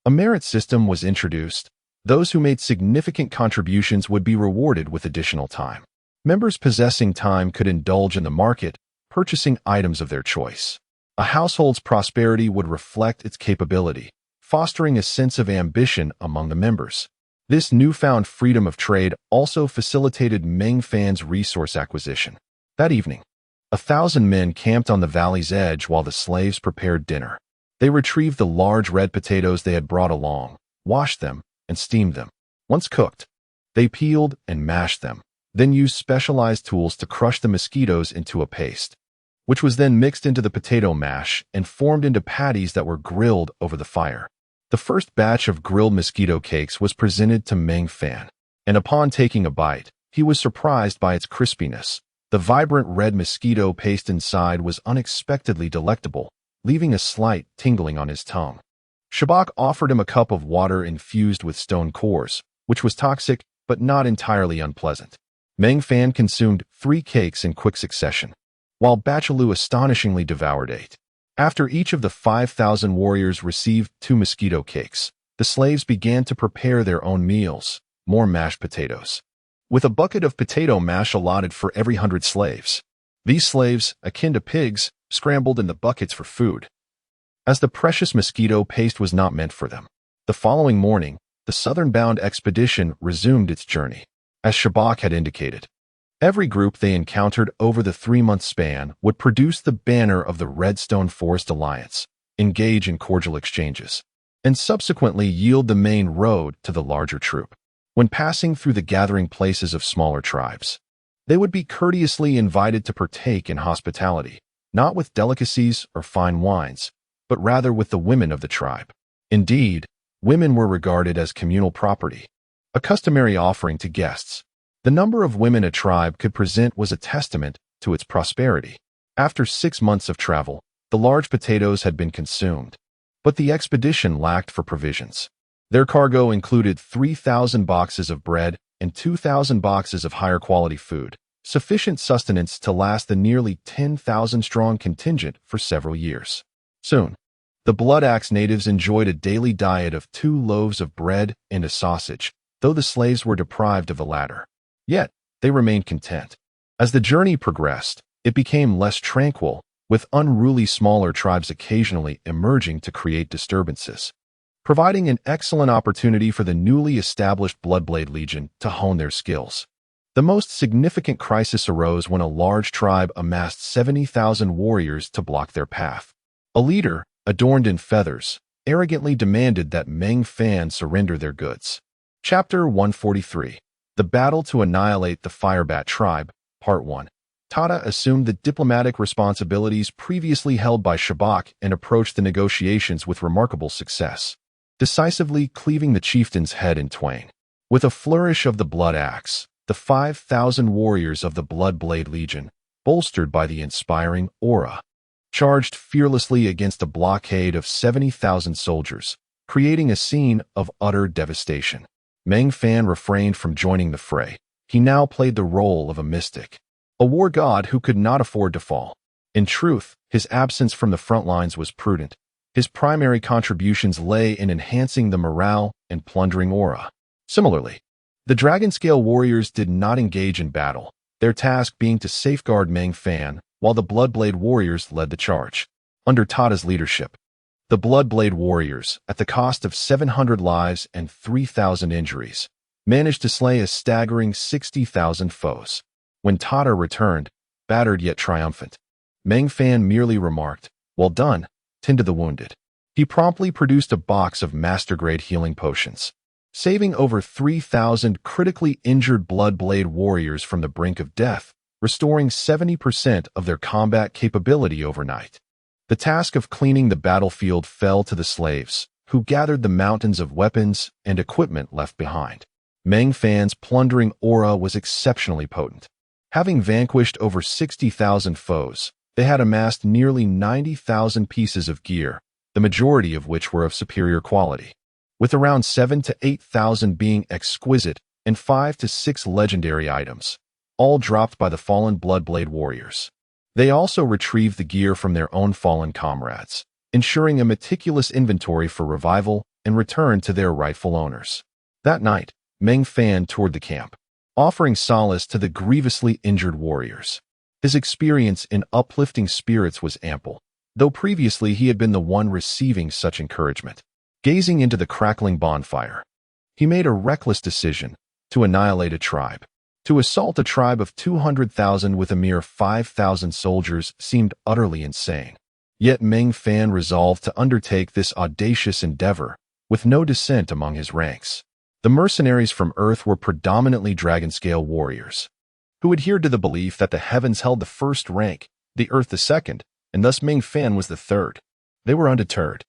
a merit system was introduced. Those who made significant contributions would be rewarded with additional time. Members possessing time could indulge in the market, purchasing items of their choice. A household's prosperity would reflect its capability, fostering a sense of ambition among the members. This newfound freedom of trade also facilitated Meng Fan's resource acquisition. That evening, 1,000 men camped on the valley's edge while the slaves prepared dinner. They retrieved the large red potatoes they had brought along, washed them, and steamed them. Once cooked, they peeled and mashed them, then used specialized tools to crush the mosquitoes into a paste, which was then mixed into the potato mash and formed into patties that were grilled over the fire. The first batch of grilled mosquito cakes was presented to Meng Fan, and upon taking a bite, he was surprised by its crispiness. The vibrant red mosquito paste inside was unexpectedly delectable, leaving a slight tingling on his tongue. Shabak offered him a cup of water infused with stone cores, which was toxic but not entirely unpleasant. Meng Fan consumed 3 cakes in quick succession, while Bachelu astonishingly devoured 8. After each of the 5,000 warriors received 2 mosquito cakes, the slaves began to prepare their own meals, more mashed potatoes, with a bucket of potato mash allotted for every 100 slaves. These slaves, akin to pigs, scrambled in the buckets for food, as the precious mosquito paste was not meant for them. The following morning, the southern-bound expedition resumed its journey. As Shabak had indicated, every group they encountered over the 3-month span would produce the banner of the Redstone Forest Alliance, engage in cordial exchanges, and subsequently yield the main road to the larger troop. When passing through the gathering places of smaller tribes, they would be courteously invited to partake in hospitality, not with delicacies or fine wines, but rather with the women of the tribe. Indeed, women were regarded as communal property, a customary offering to guests. The number of women a tribe could present was a testament to its prosperity. After 6 months of travel, the large potatoes had been consumed. But the expedition lacked for provisions. Their cargo included 3,000 boxes of bread and 2,000 boxes of higher quality food, sufficient sustenance to last the nearly 10,000-strong contingent for several years. Soon, the Blood Axe natives enjoyed a daily diet of 2 loaves of bread and a sausage, though the slaves were deprived of the latter. Yet, they remained content. As the journey progressed, it became less tranquil, with unruly smaller tribes occasionally emerging to create disturbances, providing an excellent opportunity for the newly established Bloodblade Legion to hone their skills. The most significant crisis arose when a large tribe amassed 70,000 warriors to block their path. A leader, adorned in feathers, arrogantly demanded that Meng Fan surrender their goods. Chapter 143. The Battle to Annihilate the Firebat Tribe, Part 1. Tata assumed the diplomatic responsibilities previously held by Shabak and approached the negotiations with remarkable success, decisively cleaving the chieftain's head in twain. With a flourish of the Blood Axe, the 5,000 warriors of the Bloodblade Legion, bolstered by the inspiring aura, charged fearlessly against a blockade of 70,000 soldiers, creating a scene of utter devastation. Meng Fan refrained from joining the fray. He now played the role of a mystic, a war god who could not afford to fall. In truth, his absence from the front lines was prudent. His primary contributions lay in enhancing the morale and plundering aura. Similarly, the Dragonscale warriors did not engage in battle, their task being to safeguard Meng Fan, while the Bloodblade warriors led the charge. Under Tata's leadership, the Bloodblade warriors, at the cost of 700 lives and 3,000 injuries, managed to slay a staggering 60,000 foes. When Tata returned, battered yet triumphant, Meng Fan merely remarked, "Well done, tend to the wounded." He promptly produced a box of master-grade healing potions, saving over 3,000 critically injured Bloodblade warriors from the brink of death, restoring 70% of their combat capability overnight. The task of cleaning the battlefield fell to the slaves, who gathered the mountains of weapons and equipment left behind. Meng Fan's plundering aura was exceptionally potent. Having vanquished over 60,000 foes, they had amassed nearly 90,000 pieces of gear, the majority of which were of superior quality, with around 7,000 to 8,000 being exquisite and 5 to 6 legendary items, all dropped by the fallen Bloodblade warriors. They also retrieved the gear from their own fallen comrades, ensuring a meticulous inventory for revival and return to their rightful owners. That night, Meng Fan toured the camp, offering solace to the grievously injured warriors. His experience in uplifting spirits was ample, though previously he had been the one receiving such encouragement. Gazing into the crackling bonfire, he made a reckless decision to annihilate a tribe. To assault a tribe of 200,000 with a mere 5,000 soldiers seemed utterly insane. Yet Meng Fan resolved to undertake this audacious endeavor, with no dissent among his ranks. The mercenaries from Earth were predominantly Dragonscale warriors, who adhered to the belief that the heavens held the first rank, the Earth the second, and thus Meng Fan was the third. They were undeterred.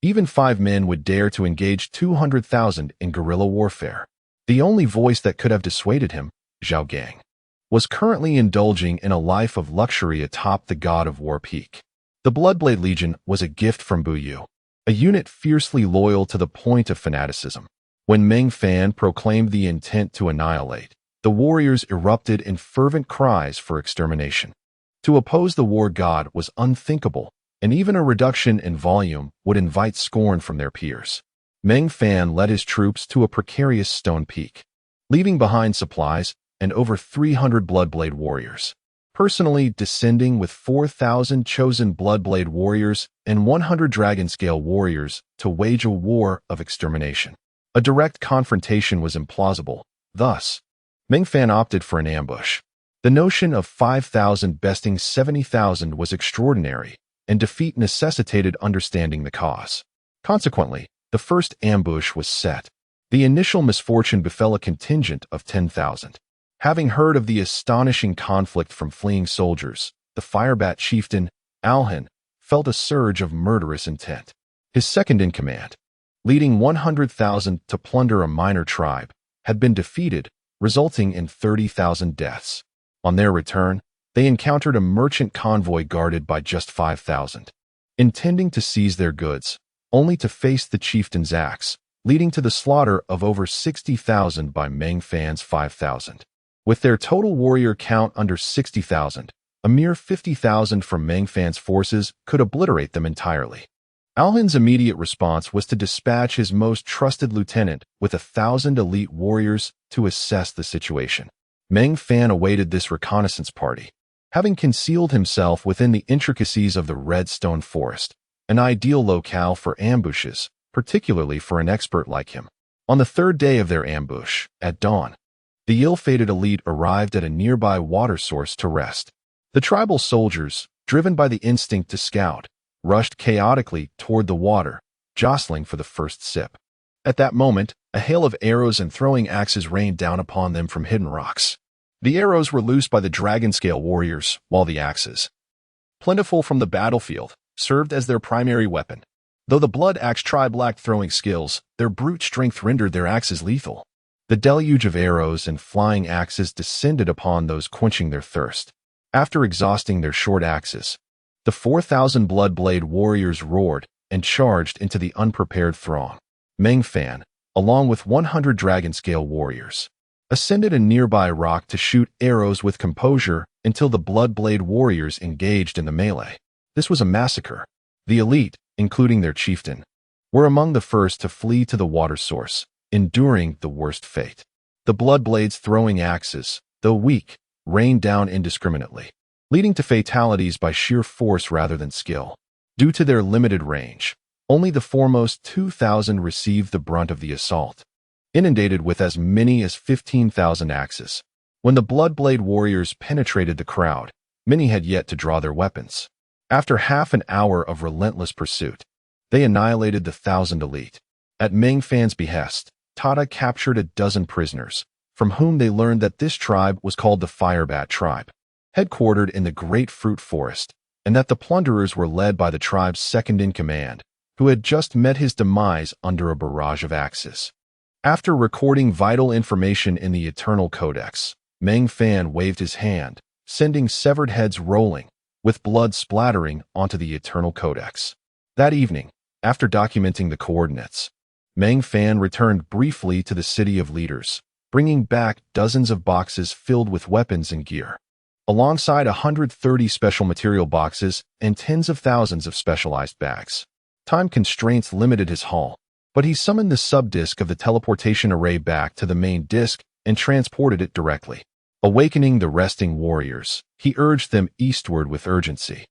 Even 5 men would dare to engage 200,000 in guerrilla warfare. The only voice that could have dissuaded him, Zhao Gang, was currently indulging in a life of luxury atop the God of War peak. The Bloodblade Legion was a gift from Buyu, a unit fiercely loyal to the point of fanaticism. When Meng Fan proclaimed the intent to annihilate, the warriors erupted in fervent cries for extermination. To oppose the war god was unthinkable, and even a reduction in volume would invite scorn from their peers. Meng Fan led his troops to a precarious stone peak, leaving behind supplies and over 300 Bloodblade warriors, personally descending with 4,000 chosen Bloodblade warriors and 100 Dragonscale warriors to wage a war of extermination. A direct confrontation was implausible. Thus, Meng Fan opted for an ambush. The notion of 5,000 besting 70,000 was extraordinary, and defeat necessitated understanding the cause. Consequently, the first ambush was set. The initial misfortune befell a contingent of 10,000. Having heard of the astonishing conflict from fleeing soldiers, the Firebat chieftain, Alhan, felt a surge of murderous intent. His second-in-command, leading 100,000 to plunder a minor tribe, had been defeated, resulting in 30,000 deaths. On their return, they encountered a merchant convoy guarded by just 5,000, intending to seize their goods, only to face the chieftain's axe, leading to the slaughter of over 60,000 by Meng Fan's 5,000. With their total warrior count under 60,000, a mere 50,000 from Meng Fan's forces could obliterate them entirely. Alhin's immediate response was to dispatch his most trusted lieutenant with 1,000 elite warriors to assess the situation. Meng Fan awaited this reconnaissance party, having concealed himself within the intricacies of the red stone forest, an ideal locale for ambushes, particularly for an expert like him. On the third day of their ambush, at dawn, the ill-fated elite arrived at a nearby water source to rest. The tribal soldiers, driven by the instinct to scout, rushed chaotically toward the water, jostling for the first sip. At that moment, a hail of arrows and throwing axes rained down upon them from hidden rocks. The arrows were loosed by the dragon-scale warriors, while the axes, plentiful from the battlefield, served as their primary weapon. Though the Blood Axe tribe lacked throwing skills, their brute strength rendered their axes lethal. The deluge of arrows and flying axes descended upon those quenching their thirst. After exhausting their short axes, the 4,000 Bloodblade warriors roared and charged into the unprepared throng. Meng Fan, along with 100 dragon-scale warriors, ascended a nearby rock to shoot arrows with composure until the Bloodblade warriors engaged in the melee. This was a massacre. The elite, including their chieftain, were among the first to flee to the water source, enduring the worst fate. The Bloodblades throwing axes, though weak, rained down indiscriminately, leading to fatalities by sheer force rather than skill. Due to their limited range, only the foremost 2,000 received the brunt of the assault, inundated with as many as 15,000 axes. When the Bloodblade warriors penetrated the crowd, many had yet to draw their weapons. After half an hour of relentless pursuit, they annihilated the 1,000 elite. At Meng Fan's behest, Tata captured a dozen prisoners, from whom they learned that this tribe was called the Firebat tribe, headquartered in the Great Fruit Forest, and that the plunderers were led by the tribe's second-in-command, who had just met his demise under a barrage of axes. After recording vital information in the Eternal Codex, Meng Fan waved his hand, sending severed heads rolling, with blood splattering onto the Eternal Codex. That evening, after documenting the coordinates, Meng Fan returned briefly to the City of Leaders, bringing back dozens of boxes filled with weapons and gear, alongside 130 special material boxes and tens of thousands of specialized bags. Time constraints limited his haul, but he summoned the sub-disk of the teleportation array back to the main disk and transported it directly. Awakening the resting warriors, he urged them eastward with urgency,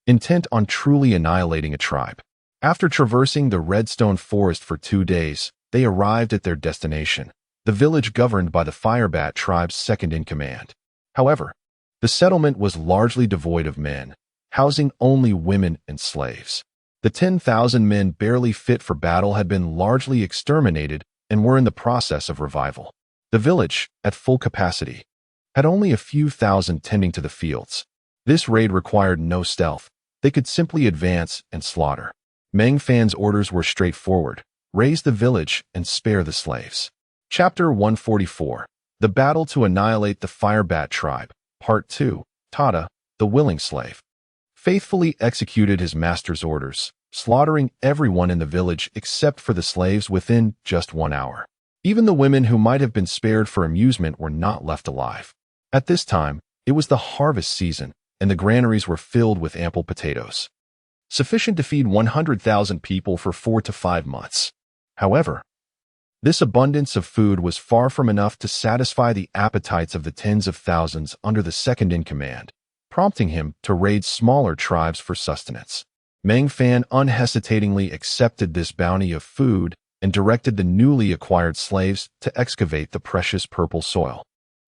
intent on truly annihilating a tribe. After traversing the Redstone Forest for 2 days, they arrived at their destination, the village governed by the Firebat tribe's second-in-command. However, the settlement was largely devoid of men, housing only women and slaves. The 10,000 men barely fit for battle had been largely exterminated and were in the process of revival. The village, at full capacity, had only a few thousand tending to the fields. This raid required no stealth. They could simply advance and slaughter. Meng Fan's orders were straightforward: raise the village and spare the slaves. Chapter 144. The Battle to Annihilate the Firebat Tribe, Part 2. Tata, the Willing Slave, faithfully executed his master's orders, slaughtering everyone in the village except for the slaves within just 1 hour. Even the women who might have been spared for amusement were not left alive. At this time, it was the harvest season, and the granaries were filled with ample potatoes, sufficient to feed 100,000 people for 4 to 5 months. However, this abundance of food was far from enough to satisfy the appetites of the tens of thousands under the second-in-command, prompting him to raid smaller tribes for sustenance. Meng Fan unhesitatingly accepted this bounty of food and directed the newly acquired slaves to excavate the precious purple soil.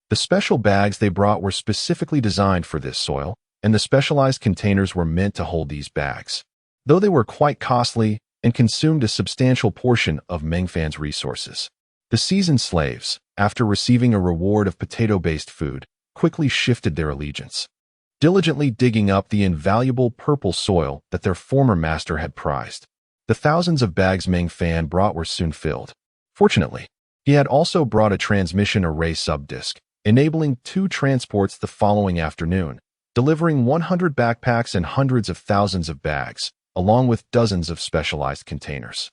The special bags they brought were specifically designed for this soil, and the specialized containers were meant to hold these bags. Though they were quite costly and consumed a substantial portion of Meng Fan's resources, the seasoned slaves, after receiving a reward of potato-based food, quickly shifted their allegiance, diligently digging up the invaluable purple soil that their former master had prized. The thousands of bags Meng Fan brought were soon filled. Fortunately, He had also brought a transmission array subdisk, enabling 2 transports the following afternoon, delivering 100 backpacks and hundreds of thousands of bags, along with dozens of specialized containers.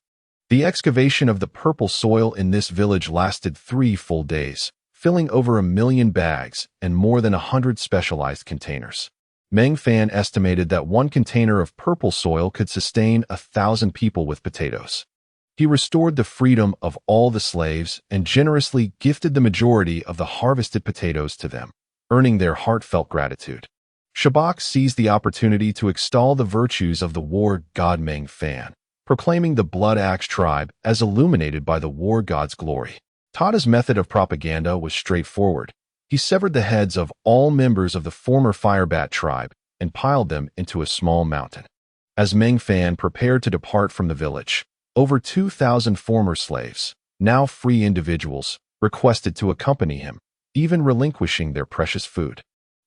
The excavation of the purple soil in this village lasted 3 full days, filling over 1 million bags and more than 100 specialized containers. Meng Fan estimated that 1 container of purple soil could sustain 1,000 people with potatoes. He restored the freedom of all the slaves and generously gifted the majority of the harvested potatoes to them, earning their heartfelt gratitude. Shabak seized the opportunity to extol the virtues of the war god Meng Fan, proclaiming the Blood Axe tribe as illuminated by the war god's glory. Tada's method of propaganda was straightforward. He severed the heads of all members of the former Firebat tribe and piled them into a small mountain. As Meng Fan prepared to depart from the village, over 2,000 former slaves, now free individuals, requested to accompany him, even relinquishing their precious food.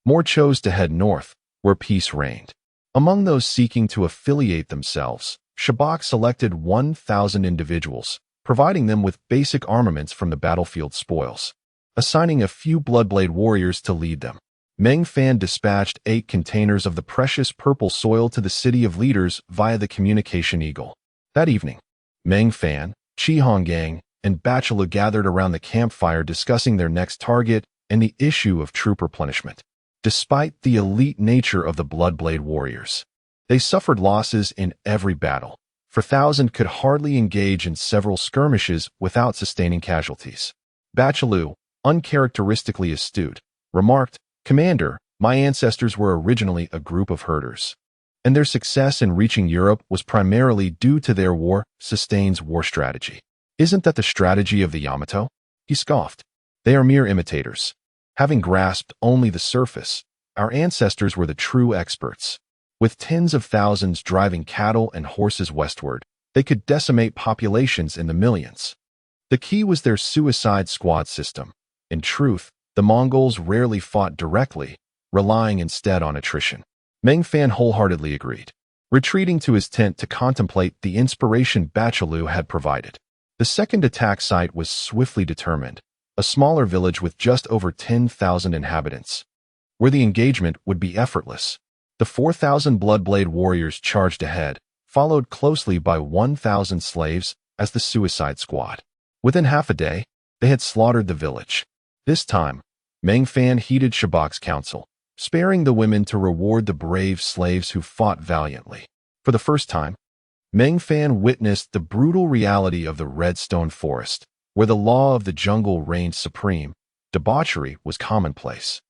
More chose to head north, where peace reigned. Among those seeking to affiliate themselves, Shabak selected 1,000 individuals, providing them with basic armaments from the battlefield spoils, assigning a few Bloodblade warriors to lead them. Meng Fan dispatched 8 containers of the precious purple soil to the City of Leaders via the Communication Eagle. That evening, Meng Fan, Chi Honggang, and Bachelor gathered around the campfire discussing their next target and the issue of troop replenishment. Despite the elite nature of the Bloodblade warriors, they suffered losses in every battle, for 1,000 could hardly engage in several skirmishes without sustaining casualties. Bachelor, uncharacteristically astute, remarked, "Commander, my ancestors were originally a group of herders, and their success in reaching Europe was primarily due to their war-sustains war strategy. Isn't that the strategy of the Yamato?" He scoffed. "They are mere imitators. Having grasped only the surface, our ancestors were the true experts. With tens of thousands driving cattle and horses westward, they could decimate populations in the millions. The key was their suicide squad system. In truth, the Mongols rarely fought directly, relying instead on attrition." Meng Fan wholeheartedly agreed, retreating to his tent to contemplate the inspiration Bachelor had provided. The second attack site was swiftly determined, a smaller village with just over 10,000 inhabitants, where the engagement would be effortless. The 4,000 Bloodblade warriors charged ahead, followed closely by 1,000 slaves as the suicide squad. Within half a day, they had slaughtered the village. This time, Meng Fan heeded Shabak's counsel, sparing the women to reward the brave slaves who fought valiantly. For the first time, Meng Fan witnessed the brutal reality of the Redstone Forest, where the law of the jungle reigned supreme. Debauchery was commonplace,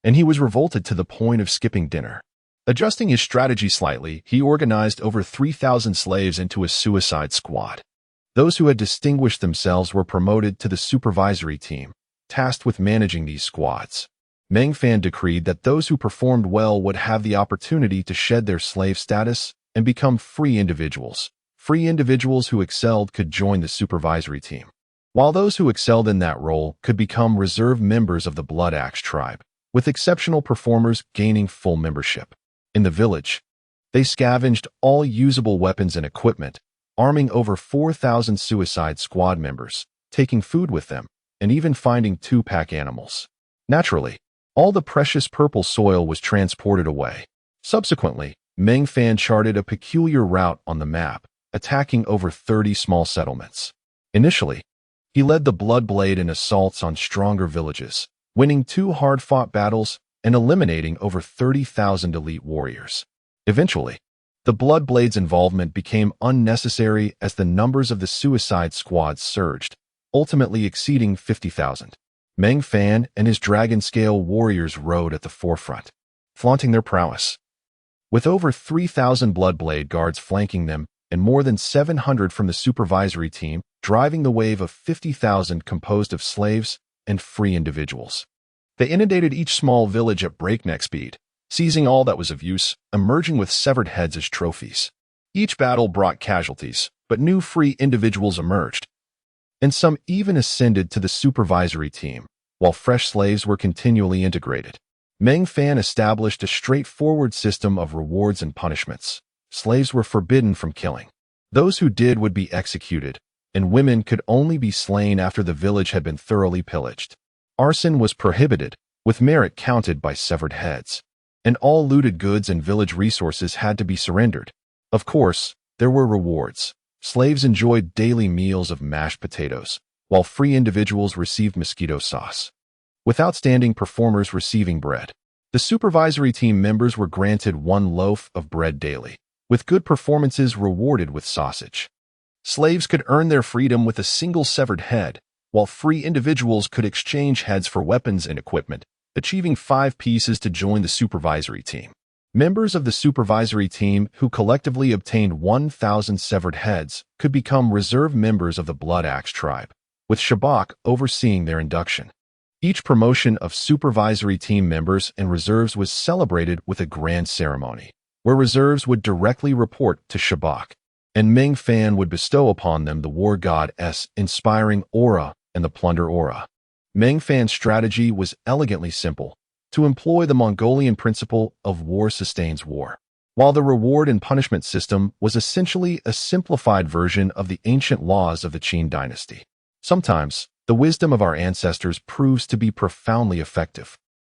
and he was revolted to the point of skipping dinner. Adjusting his strategy slightly, he organized over 3,000 slaves into a suicide squad. Those who had distinguished themselves were promoted to the supervisory team, tasked with managing these squads. Meng Fan decreed that those who performed well would have the opportunity to shed their slave status and become free individuals. Free individuals who excelled could join the supervisory team, while those who excelled in that role could become reserve members of the Blood Axe tribe, with exceptional performers gaining full membership. In the village, they scavenged all usable weapons and equipment, arming over 4,000 suicide squad members, taking food with them, and even finding 2 pack animals. Naturally, all the precious purple soil was transported away. Subsequently, Meng Fan charted a peculiar route on the map, attacking over 30 small settlements. Initially, he led the Bloodblade in assaults on stronger villages, winning 2 hard-fought battles and eliminating over 30,000 elite warriors. Eventually, the Bloodblade's involvement became unnecessary as the numbers of the suicide squads surged, ultimately exceeding 50,000. Meng Fan and his dragon-scale warriors rode at the forefront, flaunting their prowess. With over 3,000 Bloodblade guards flanking them and more than 700 from the supervisory team driving the wave of 50,000 composed of slaves and free individuals. They inundated each small village at breakneck speed, seizing all that was of use, emerging with severed heads as trophies. Each battle brought casualties, but new free individuals emerged, and some even ascended to the supervisory team, while fresh slaves were continually integrated. Meng Fan established a straightforward system of rewards and punishments. Slaves were forbidden from killing. Those who did would be executed, and women could only be slain after the village had been thoroughly pillaged. Arson was prohibited, with merit counted by severed heads, and all looted goods and village resources had to be surrendered. Of course, there were rewards. Slaves enjoyed daily meals of mashed potatoes, while free individuals received mosquito sauce, with outstanding performers receiving bread. The supervisory team members were granted 1 loaf of bread daily, with good performances rewarded with sausage. Slaves could earn their freedom with a single severed head, while free individuals could exchange heads for weapons and equipment, achieving 5 pieces to join the supervisory team. Members of the supervisory team who collectively obtained 1,000 severed heads could become reserve members of the Blood Axe tribe, with Shabak overseeing their induction. Each promotion of supervisory team members and reserves was celebrated with a grand ceremony, where reserves would directly report to Shabak, and Meng Fan would bestow upon them the War God's inspiring aura and the Plunder aura. Meng Fan's strategy was elegantly simple: to employ the Mongolian principle of war sustains war, while the reward and punishment system was essentially a simplified version of the ancient laws of the Qin dynasty. Sometimes, the wisdom of our ancestors proves to be profoundly effective.